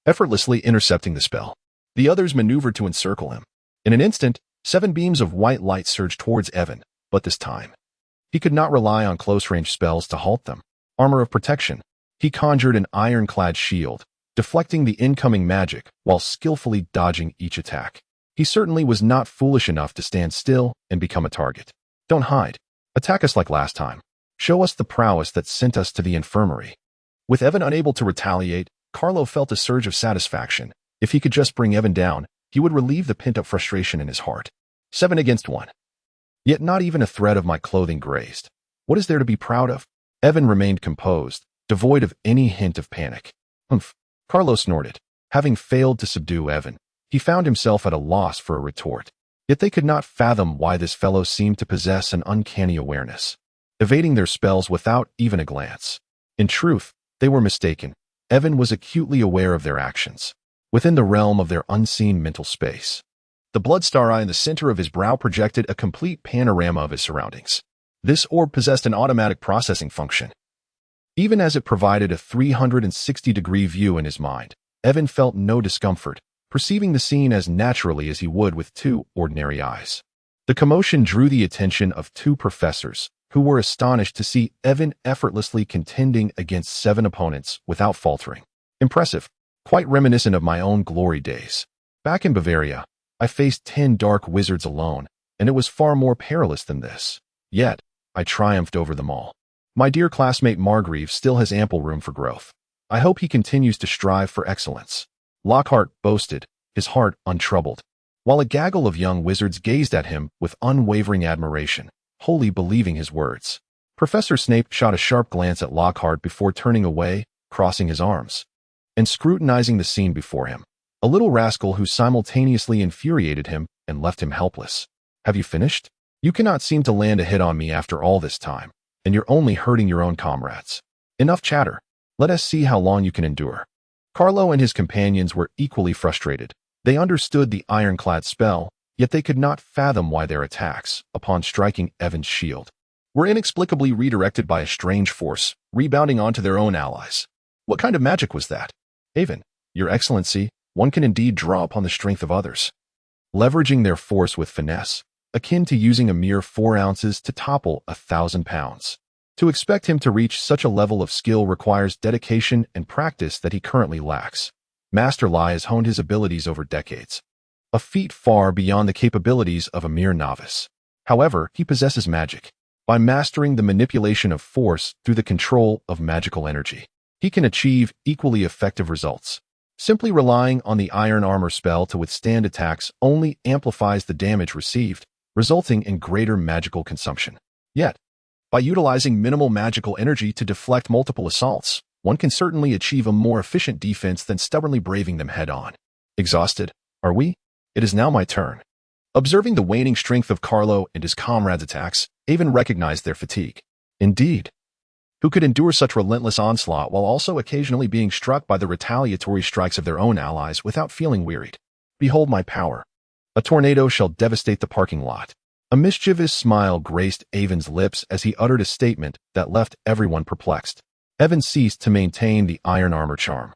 effortlessly intercepting the spell. The others maneuvered to encircle him. In an instant, 7 beams of white light surged towards Avon, but this time he could not rely on close-range spells to halt them. Armor of protection. He conjured an ironclad shield, deflecting the incoming magic while skillfully dodging each attack. He certainly was not foolish enough to stand still and become a target. "Don't hide. Attack us like last time. Show us the prowess that sent us to the infirmary." With Avon unable to retaliate, Carlo felt a surge of satisfaction. If he could just bring Avon down, he would relieve the pent-up frustration in his heart. 7 against 1. Yet not even a thread of my clothing grazed. What is there to be proud of? Avon remained composed, devoid of any hint of panic. "Humph," Carlo snorted. Having failed to subdue Avon, he found himself at a loss for a retort. Yet they could not fathom why this fellow seemed to possess an uncanny awareness, evading their spells without even a glance. In truth, they were mistaken. Avon was acutely aware of their actions, within the realm of their unseen mental space. The bloodstar eye in the center of his brow projected a complete panorama of his surroundings. This orb possessed an automatic processing function. Even as it provided a 360-degree view in his mind, Avon felt no discomfort, perceiving the scene as naturally as he would with 2 ordinary eyes. The commotion drew the attention of 2 professors, who were astonished to see Avon effortlessly contending against 7 opponents without faltering. Impressive, quite reminiscent of my own glory days. Back in Bavaria, I faced 10 dark wizards alone, and it was far more perilous than this. Yet, I triumphed over them all. My dear classmate Margreave still has ample room for growth. I hope he continues to strive for excellence." Lockhart boasted, his heart untroubled, while a gaggle of young wizards gazed at him with unwavering admiration, wholly believing his words. Professor Snape shot a sharp glance at Lockhart before turning away, crossing his arms, and scrutinizing the scene before him. A little rascal who simultaneously infuriated him and left him helpless. "Have you finished? You cannot seem to land a hit on me after all this time, and you're only hurting your own comrades. Enough chatter. Let us see how long you can endure." Carlo and his companions were equally frustrated. They understood the ironclad spell, yet they could not fathom why their attacks, upon striking Avon's shield, were inexplicably redirected by a strange force, rebounding onto their own allies. What kind of magic was that? "Avon, Your Excellency, one can indeed draw upon the strength of others, leveraging their force with finesse, akin to using a mere 4 ounces to topple 1,000 pounds. To expect him to reach such a level of skill requires dedication and practice that he currently lacks. Master Lai has honed his abilities over decades, a feat far beyond the capabilities of a mere novice. However, he possesses magic. By mastering the manipulation of force through the control of magical energy, he can achieve equally effective results. Simply relying on the iron armor spell to withstand attacks only amplifies the damage received, resulting in greater magical consumption. Yet, by utilizing minimal magical energy to deflect multiple assaults, one can certainly achieve a more efficient defense than stubbornly braving them head-on. Exhausted, are we? It is now my turn. Observing the waning strength of Carlo and his comrades' attacks, Avon recognized their fatigue. Indeed, who could endure such relentless onslaught while also occasionally being struck by the retaliatory strikes of their own allies without feeling wearied? Behold my power. A tornado shall devastate the parking lot. A mischievous smile graced Avon's lips as he uttered a statement that left everyone perplexed. Avon ceased to maintain the iron armor charm.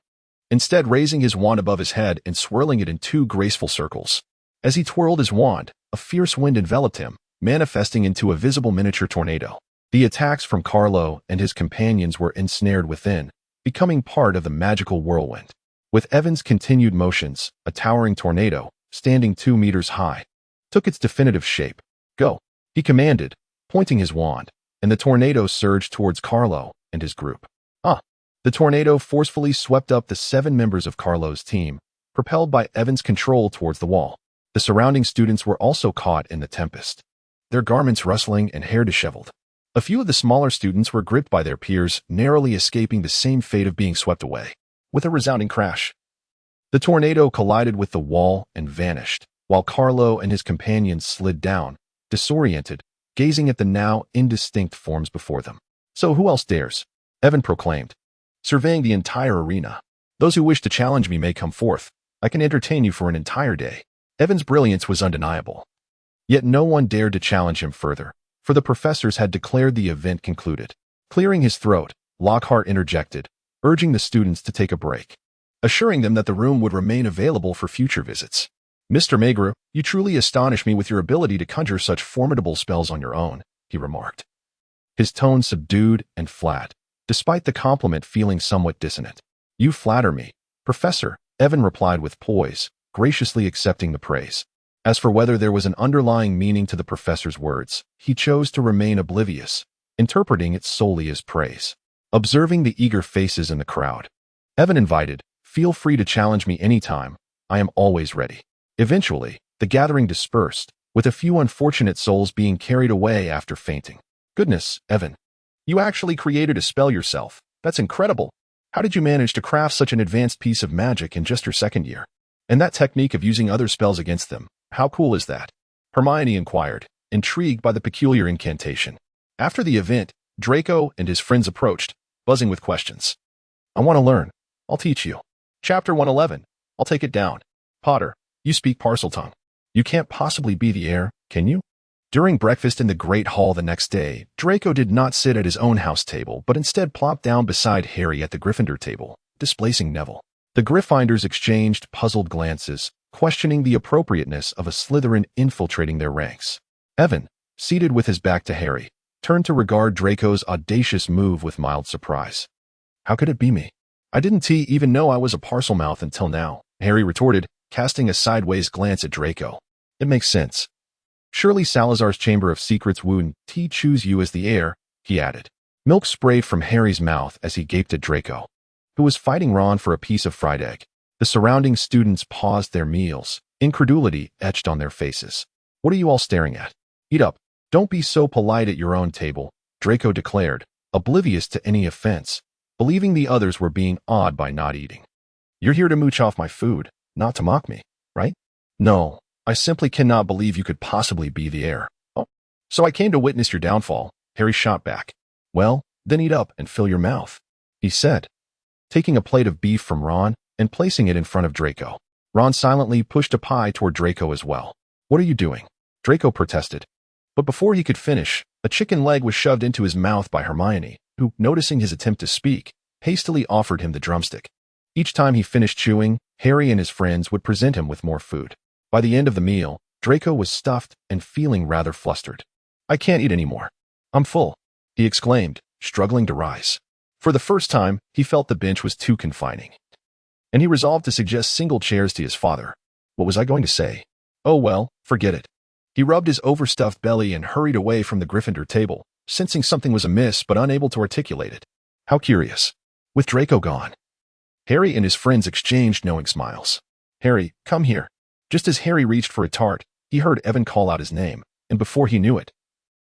instead raising his wand above his head and swirling it in 2 graceful circles. As he twirled his wand, a fierce wind enveloped him, manifesting into a visible miniature tornado. The attacks from Carlo and his companions were ensnared within, becoming part of the magical whirlwind. With Evan's continued motions, a towering tornado, standing 2 meters high, took its definitive shape. "Go," he commanded, pointing his wand, and the tornado surged towards Carlo and his group. The tornado forcefully swept up the 7 members of Carlo's team, propelled by Evan's control towards the wall. The surrounding students were also caught in the tempest, their garments rustling and hair disheveled. A few of the smaller students were gripped by their peers, narrowly escaping the same fate of being swept away. With a resounding crash, the tornado collided with the wall and vanished, while Carlo and his companions slid down, disoriented, gazing at the now indistinct forms before them. "So who else dares?" Evan proclaimed, surveying the entire arena. "Those who wish to challenge me may come forth. I can entertain you for an entire day." Evan's brilliance was undeniable. Yet no one dared to challenge him further, for the professors had declared the event concluded. Clearing his throat, Lockhart interjected, urging the students to take a break, assuring them that the room would remain available for future visits. "Mr. Maigre, you truly astonish me with your ability to conjure such formidable spells on your own," he remarked, his tone subdued and flat, despite the compliment feeling somewhat dissonant. "You flatter me, Professor," Evan replied with poise, graciously accepting the praise. As for whether there was an underlying meaning to the professor's words, he chose to remain oblivious, interpreting it solely as praise. Observing the eager faces in the crowd, Evan invited, "Feel free to challenge me anytime. I am always ready." Eventually, the gathering dispersed, with a few unfortunate souls being carried away after fainting. "Goodness, Evan, you actually created a spell yourself. That's incredible. How did you manage to craft such an advanced piece of magic in just your 2nd year? And that technique of using other spells against them, how cool is that?" Hermione inquired, intrigued by the peculiar incantation. After the event, Draco and his friends approached, buzzing with questions. "I want to learn. I'll teach you." Chapter 111. I'll take it down. "Potter, you speak Parseltongue. You can't possibly be the heir, can you?" During breakfast in the Great Hall the next day, Draco did not sit at his own house table, but instead plopped down beside Harry at the Gryffindor table, displacing Neville. The Gryffindors exchanged puzzled glances, questioning the appropriateness of a Slytherin infiltrating their ranks. Evan, seated with his back to Harry, turned to regard Draco's audacious move with mild surprise. "How could it be me? I didn't even know I was a Parselmouth until now," Harry retorted, casting a sideways glance at Draco. "It makes sense. Surely Salazar's Chamber of Secrets wouldn't choose you as the heir," he added. Milk sprayed from Harry's mouth as he gaped at Draco, who was fighting Ron for a piece of fried egg. The surrounding students paused their meals, incredulity etched on their faces. "What are you all staring at? Eat up. Don't be so polite at your own table," Draco declared, oblivious to any offense, believing the others were being awed by not eating. "You're here to mooch off my food, not to mock me, right?" "No, I simply cannot believe you could possibly be the heir." "Oh, so I came to witness your downfall," Harry shot back. "Well, then eat up and fill your mouth," he said, taking a plate of beef from Ron and placing it in front of Draco. Ron silently pushed a pie toward Draco as well. "What are you doing?" Draco protested. But before he could finish, a chicken leg was shoved into his mouth by Hermione, who, noticing his attempt to speak, hastily offered him the drumstick. Each time he finished chewing, Harry and his friends would present him with more food. By the end of the meal, Draco was stuffed and feeling rather flustered. "I can't eat anymore. I'm full," he exclaimed, struggling to rise. For the first time, he felt the bench was too confining, and he resolved to suggest single chairs to his father. What was I going to say? Oh well, forget it. He rubbed his overstuffed belly and hurried away from the Gryffindor table, sensing something was amiss but unable to articulate it. How curious. With Draco gone, Harry and his friends exchanged knowing smiles. "Harry, come here." Just as Harry reached for a tart, he heard Evan call out his name, and before he knew it,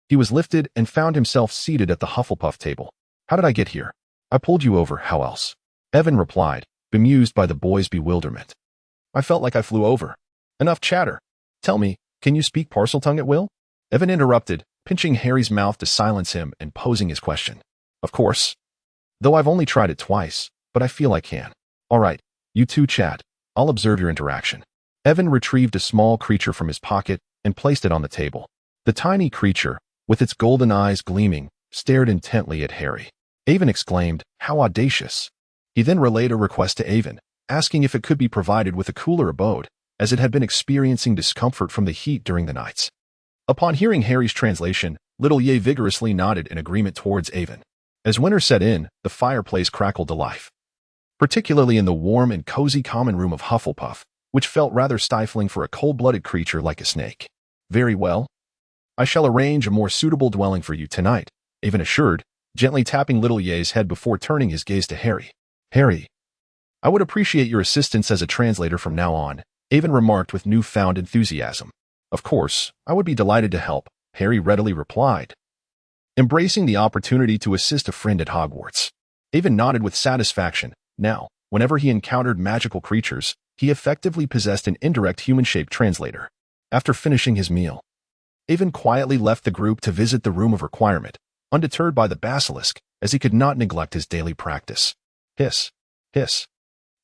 he was lifted and found himself seated at the Hufflepuff table. "How did I get here?" "I pulled you over, how else?" Evan replied, bemused by the boy's bewilderment. "I felt like I flew over." "Enough chatter. Tell me, can you speak Parseltongue at will?" Evan interrupted, pinching Harry's mouth to silence him and posing his question. "Of course. Though I've only tried it twice, but I feel I can." "All right, you two chat. I'll observe your interaction." Evan retrieved a small creature from his pocket and placed it on the table. The tiny creature, with its golden eyes gleaming, stared intently at Harry. Avon exclaimed, "How audacious!" He then relayed a request to Avon, asking if it could be provided with a cooler abode, as it had been experiencing discomfort from the heat during the nights. Upon hearing Harry's translation, little Ye vigorously nodded in agreement towards Avon. As winter set in, the fireplace crackled to life, particularly in the warm and cozy common room of Hufflepuff, which felt rather stifling for a cold-blooded creature like a snake. "Very well. I shall arrange a more suitable dwelling for you tonight," Avon assured, gently tapping little Ye's head before turning his gaze to Harry. "Harry, I would appreciate your assistance as a translator from now on," Avon remarked with newfound enthusiasm. "Of course, I would be delighted to help," Harry readily replied, embracing the opportunity to assist a friend at Hogwarts. Avon nodded with satisfaction. Now, whenever he encountered magical creatures, he effectively possessed an indirect human-shaped translator. After finishing his meal, Avon quietly left the group to visit the Room of Requirement, undeterred by the basilisk, as he could not neglect his daily practice. Hiss, hiss.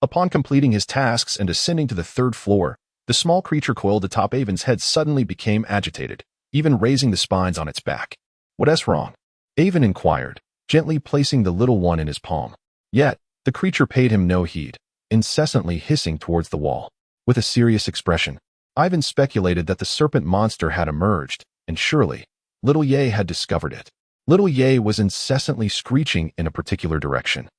Upon completing his tasks and ascending to the third floor, the small creature coiled atop Avon's head suddenly became agitated, even raising the spines on its back. "What's wrong?" Avon inquired, gently placing the little one in his palm. Yet, the creature paid him no heed, incessantly hissing towards the wall. With a serious expression, Ivan speculated that the serpent monster had emerged, and surely, little Ye had discovered it. Little Ye was incessantly screeching in a particular direction,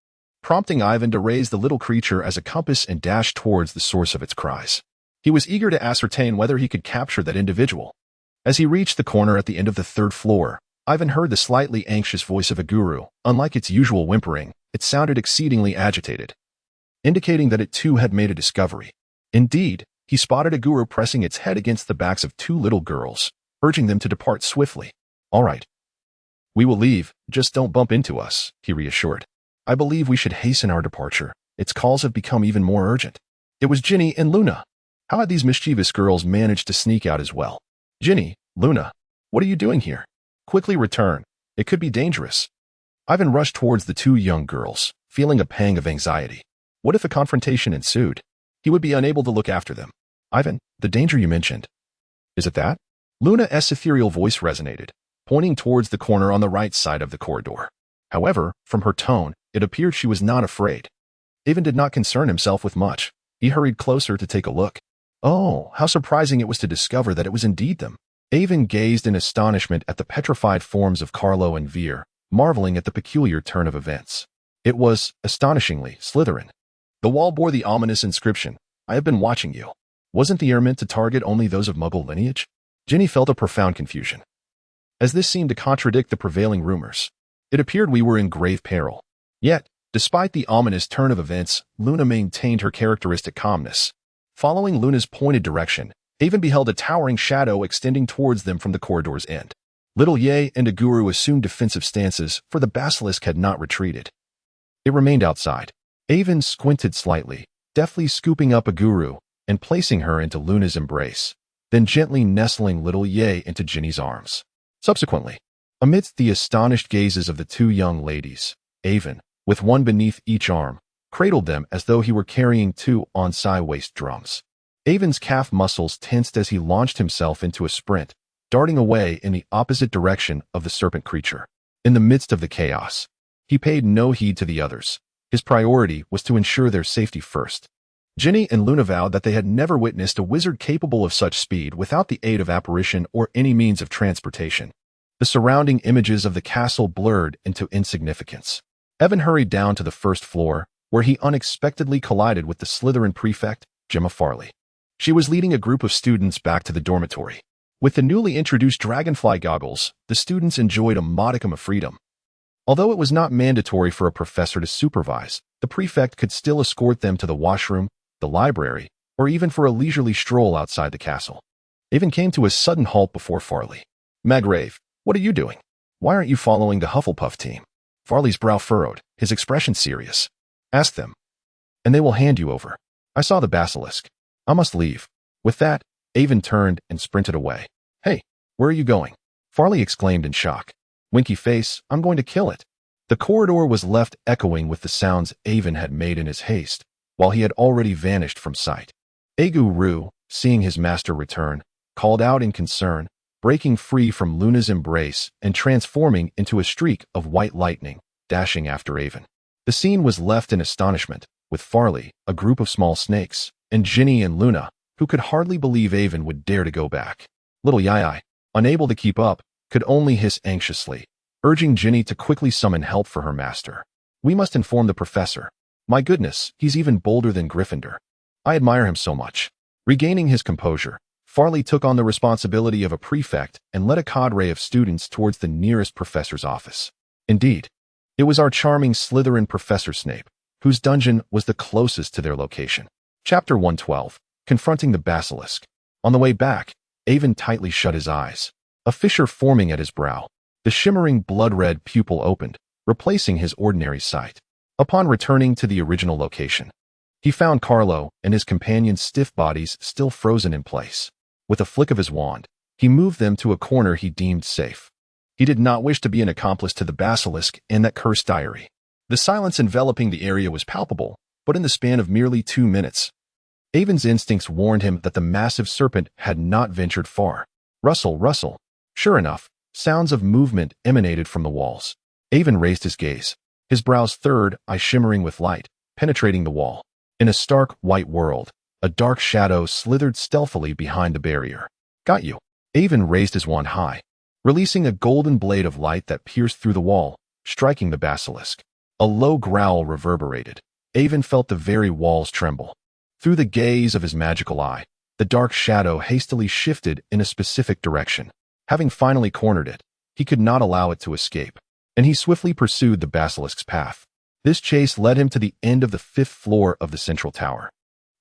prompting Ivan to raise the little creature as a compass and dash towards the source of its cries. He was eager to ascertain whether he could capture that individual. As he reached the corner at the end of the third floor, Ivan heard the slightly anxious voice of a guru. Unlike its usual whimpering, it sounded exceedingly agitated, indicating that it too had made a discovery. Indeed, he spotted a guru pressing its head against the backs of two little girls, urging them to depart swiftly. "All right. We will leave, just don't bump into us," he reassured. "I believe we should hasten our departure. Its calls have become even more urgent." It was Ginny and Luna. How had these mischievous girls managed to sneak out as well? "Ginny, Luna, what are you doing here? Quickly return. It could be dangerous." Ivan rushed towards the two young girls, feeling a pang of anxiety. What if a confrontation ensued? He would be unable to look after them. "Ivan, the danger you mentioned. Is it that?" Luna's ethereal voice resonated, pointing towards the corner on the right side of the corridor. However, from her tone, it appeared she was not afraid. Ivan did not concern himself with much. He hurried closer to take a look. Oh, how surprising it was to discover that it was indeed them. Ivan gazed in astonishment at the petrified forms of Carlo and Veer, marveling at the peculiar turn of events. It was, astonishingly, Slytherin. The wall bore the ominous inscription, "I have been watching you." Wasn't the air meant to target only those of Muggle lineage? Ginny felt a profound confusion, as this seemed to contradict the prevailing rumors. It appeared we were in grave peril. Yet, despite the ominous turn of events, Luna maintained her characteristic calmness. Following Luna's pointed direction, Avon beheld a towering shadow extending towards them from the corridor's end. Little Ye and a guru assumed defensive stances, for the basilisk had not retreated. It remained outside. Avon squinted slightly, deftly scooping up a guru and placing her into Luna's embrace, then gently nestling little Ye into Ginny's arms. Subsequently, amidst the astonished gazes of the two young ladies, Avon, with one beneath each arm, cradled them as though he were carrying two onside waist drums. Avon's calf muscles tensed as he launched himself into a sprint, darting away in the opposite direction of the serpent creature. In the midst of the chaos, he paid no heed to the others. His priority was to ensure their safety first. Ginny and Luna vowed that they had never witnessed a wizard capable of such speed without the aid of apparition or any means of transportation. The surrounding images of the castle blurred into insignificance. Evan hurried down to the first floor, where he unexpectedly collided with the Slytherin prefect, Gemma Farley. She was leading a group of students back to the dormitory. With the newly introduced dragonfly goggles, the students enjoyed a modicum of freedom. Although it was not mandatory for a professor to supervise, the prefect could still escort them to the washroom, the library, or even for a leisurely stroll outside the castle. Avon came to a sudden halt before Farley. "Magrave, what are you doing? Why aren't you following the Hufflepuff team?" Farley's brow furrowed, his expression serious. "Ask them, and they will hand you over. I saw the basilisk. I must leave." With that, Avon turned and sprinted away. "Hey, where are you going?" Farley exclaimed in shock. "Winky face, I'm going to kill it." The corridor was left echoing with the sounds Avon had made in his haste, while he had already vanished from sight. Agu Roo, seeing his master return, called out in concern, breaking free from Luna's embrace and transforming into a streak of white lightning, dashing after Avon. The scene was left in astonishment, with Farley, a group of small snakes, and Ginny and Luna, who could hardly believe Avon would dare to go back. Little Yai, unable to keep up, could only hiss anxiously, urging Ginny to quickly summon help for her master. "We must inform the professor. My goodness, he's even bolder than Gryffindor. I admire him so much." Regaining his composure, Farley took on the responsibility of a prefect and led a cadre of students towards the nearest professor's office. Indeed, it was our charming Slytherin Professor Snape, whose dungeon was the closest to their location. Chapter 112, Confronting the Basilisk. On the way back, Avon tightly shut his eyes, a fissure forming at his brow. The shimmering blood-red pupil opened, replacing his ordinary sight. Upon returning to the original location, he found Carlo and his companion's stiff bodies still frozen in place. With a flick of his wand, he moved them to a corner he deemed safe. He did not wish to be an accomplice to the basilisk and that cursed diary. The silence enveloping the area was palpable, but in the span of merely 2 minutes, Avon's instincts warned him that the massive serpent had not ventured far. Rustle, rustle. Sure enough, sounds of movement emanated from the walls. Avon raised his gaze, his brow's third eye shimmering with light, penetrating the wall. In a stark, white world, a dark shadow slithered stealthily behind the barrier. "Got you." Avon raised his wand high, releasing a golden blade of light that pierced through the wall, striking the basilisk. A low growl reverberated. Avon felt the very walls tremble. Through the gaze of his magical eye, the dark shadow hastily shifted in a specific direction. Having finally cornered it, he could not allow it to escape, and he swiftly pursued the basilisk's path. This chase led him to the end of the 5th floor of the central tower.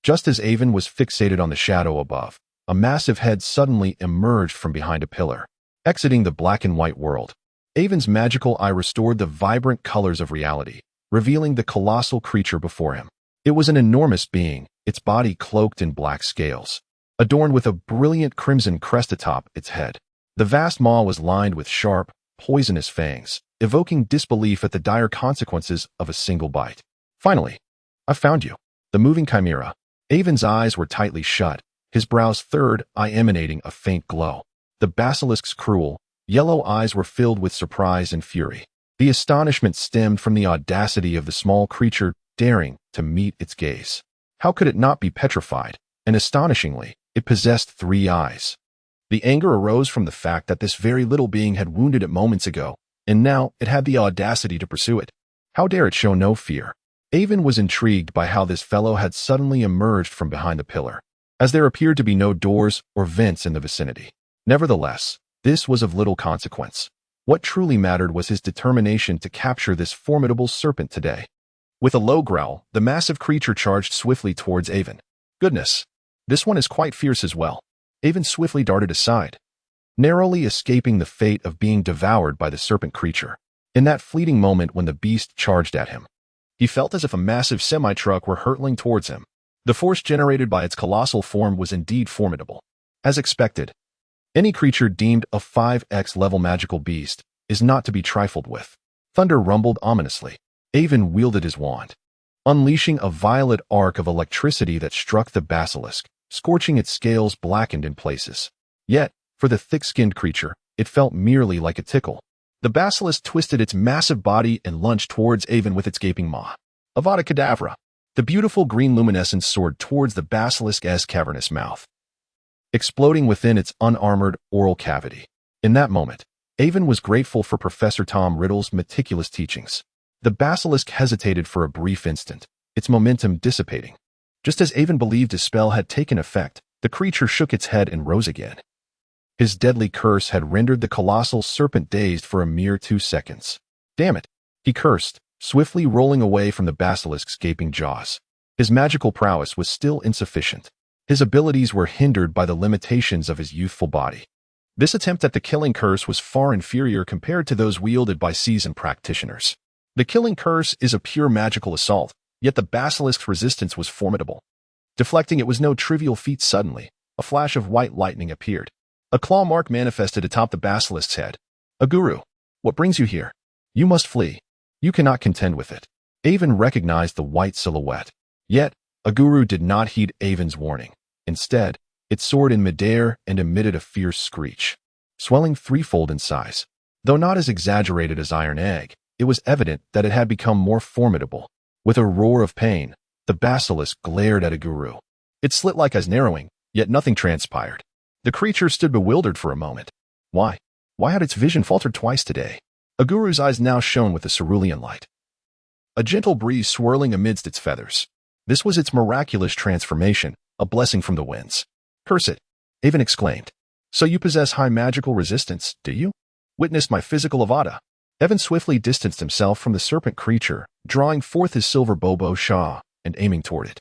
Just as Avon was fixated on the shadow above, a massive head suddenly emerged from behind a pillar. Exiting the black and white world, Avon's magical eye restored the vibrant colors of reality, revealing the colossal creature before him. It was an enormous being, its body cloaked in black scales, adorned with a brilliant crimson crest atop its head. The vast maw was lined with sharp, poisonous fangs, evoking disbelief at the dire consequences of a single bite. "Finally, I found you." The moving chimera. Avon's eyes were tightly shut, his brow's third eye emanating a faint glow. The basilisk's cruel, yellow eyes were filled with surprise and fury. The astonishment stemmed from the audacity of the small creature daring to meet its gaze. How could it not be petrified? And astonishingly, it possessed 3 eyes. The anger arose from the fact that this very little being had wounded it moments ago, and now it had the audacity to pursue it. How dare it show no fear? Avon was intrigued by how this fellow had suddenly emerged from behind the pillar, as there appeared to be no doors or vents in the vicinity. Nevertheless, this was of little consequence. What truly mattered was his determination to capture this formidable serpent today. With a low growl, the massive creature charged swiftly towards Avon. "Goodness, this one is quite fierce as well." Avon swiftly darted aside, narrowly escaping the fate of being devoured by the serpent creature. In that fleeting moment when the beast charged at him, he felt as if a massive semi-truck were hurtling towards him. The force generated by its colossal form was indeed formidable. As expected, any creature deemed a 5x level magical beast is not to be trifled with. Thunder rumbled ominously. Avon wielded his wand, unleashing a violet arc of electricity that struck the basilisk, scorching its scales blackened in places. Yet, for the thick-skinned creature, it felt merely like a tickle. The basilisk twisted its massive body and lunged towards Avon with its gaping maw. Avada Kedavra! The beautiful green luminescence soared towards the basilisk's cavernous mouth, exploding within its unarmored oral cavity. In that moment, Avon was grateful for Professor Tom Riddle's meticulous teachings. The basilisk hesitated for a brief instant, its momentum dissipating. Just as Avon believed his spell had taken effect, the creature shook its head and rose again. His deadly curse had rendered the colossal serpent dazed for a mere 2 seconds. "Damn it," he cursed, swiftly rolling away from the basilisk's gaping jaws. His magical prowess was still insufficient. His abilities were hindered by the limitations of his youthful body. This attempt at the killing curse was far inferior compared to those wielded by seasoned practitioners. The killing curse is a pure magical assault, yet the basilisk's resistance was formidable. Deflecting it was no trivial feat. Suddenly, a flash of white lightning appeared. A claw mark manifested atop the basilisk's head. "Aguru, what brings you here? You must flee. You cannot contend with it." Avon recognized the white silhouette. Yet, Aguru did not heed Avon's warning. Instead, it soared in midair and emitted a fierce screech, swelling threefold in size. Though not as exaggerated as Iron Egg, it was evident that it had become more formidable. With a roar of pain, The basilisk glared at Aguru. Its slit-like eyes narrowing, yet nothing transpired. The creature stood bewildered for a moment. Why? Why had its vision faltered twice today? Aguru's eyes now shone with a cerulean light. A gentle breeze swirling amidst its feathers. This was its miraculous transformation, a blessing from the winds. Curse it, Avon exclaimed. So you possess high magical resistance, do you? Witness my physical avada. Evan swiftly distanced himself from the serpent creature, drawing forth his silver bobo shah and aiming toward it.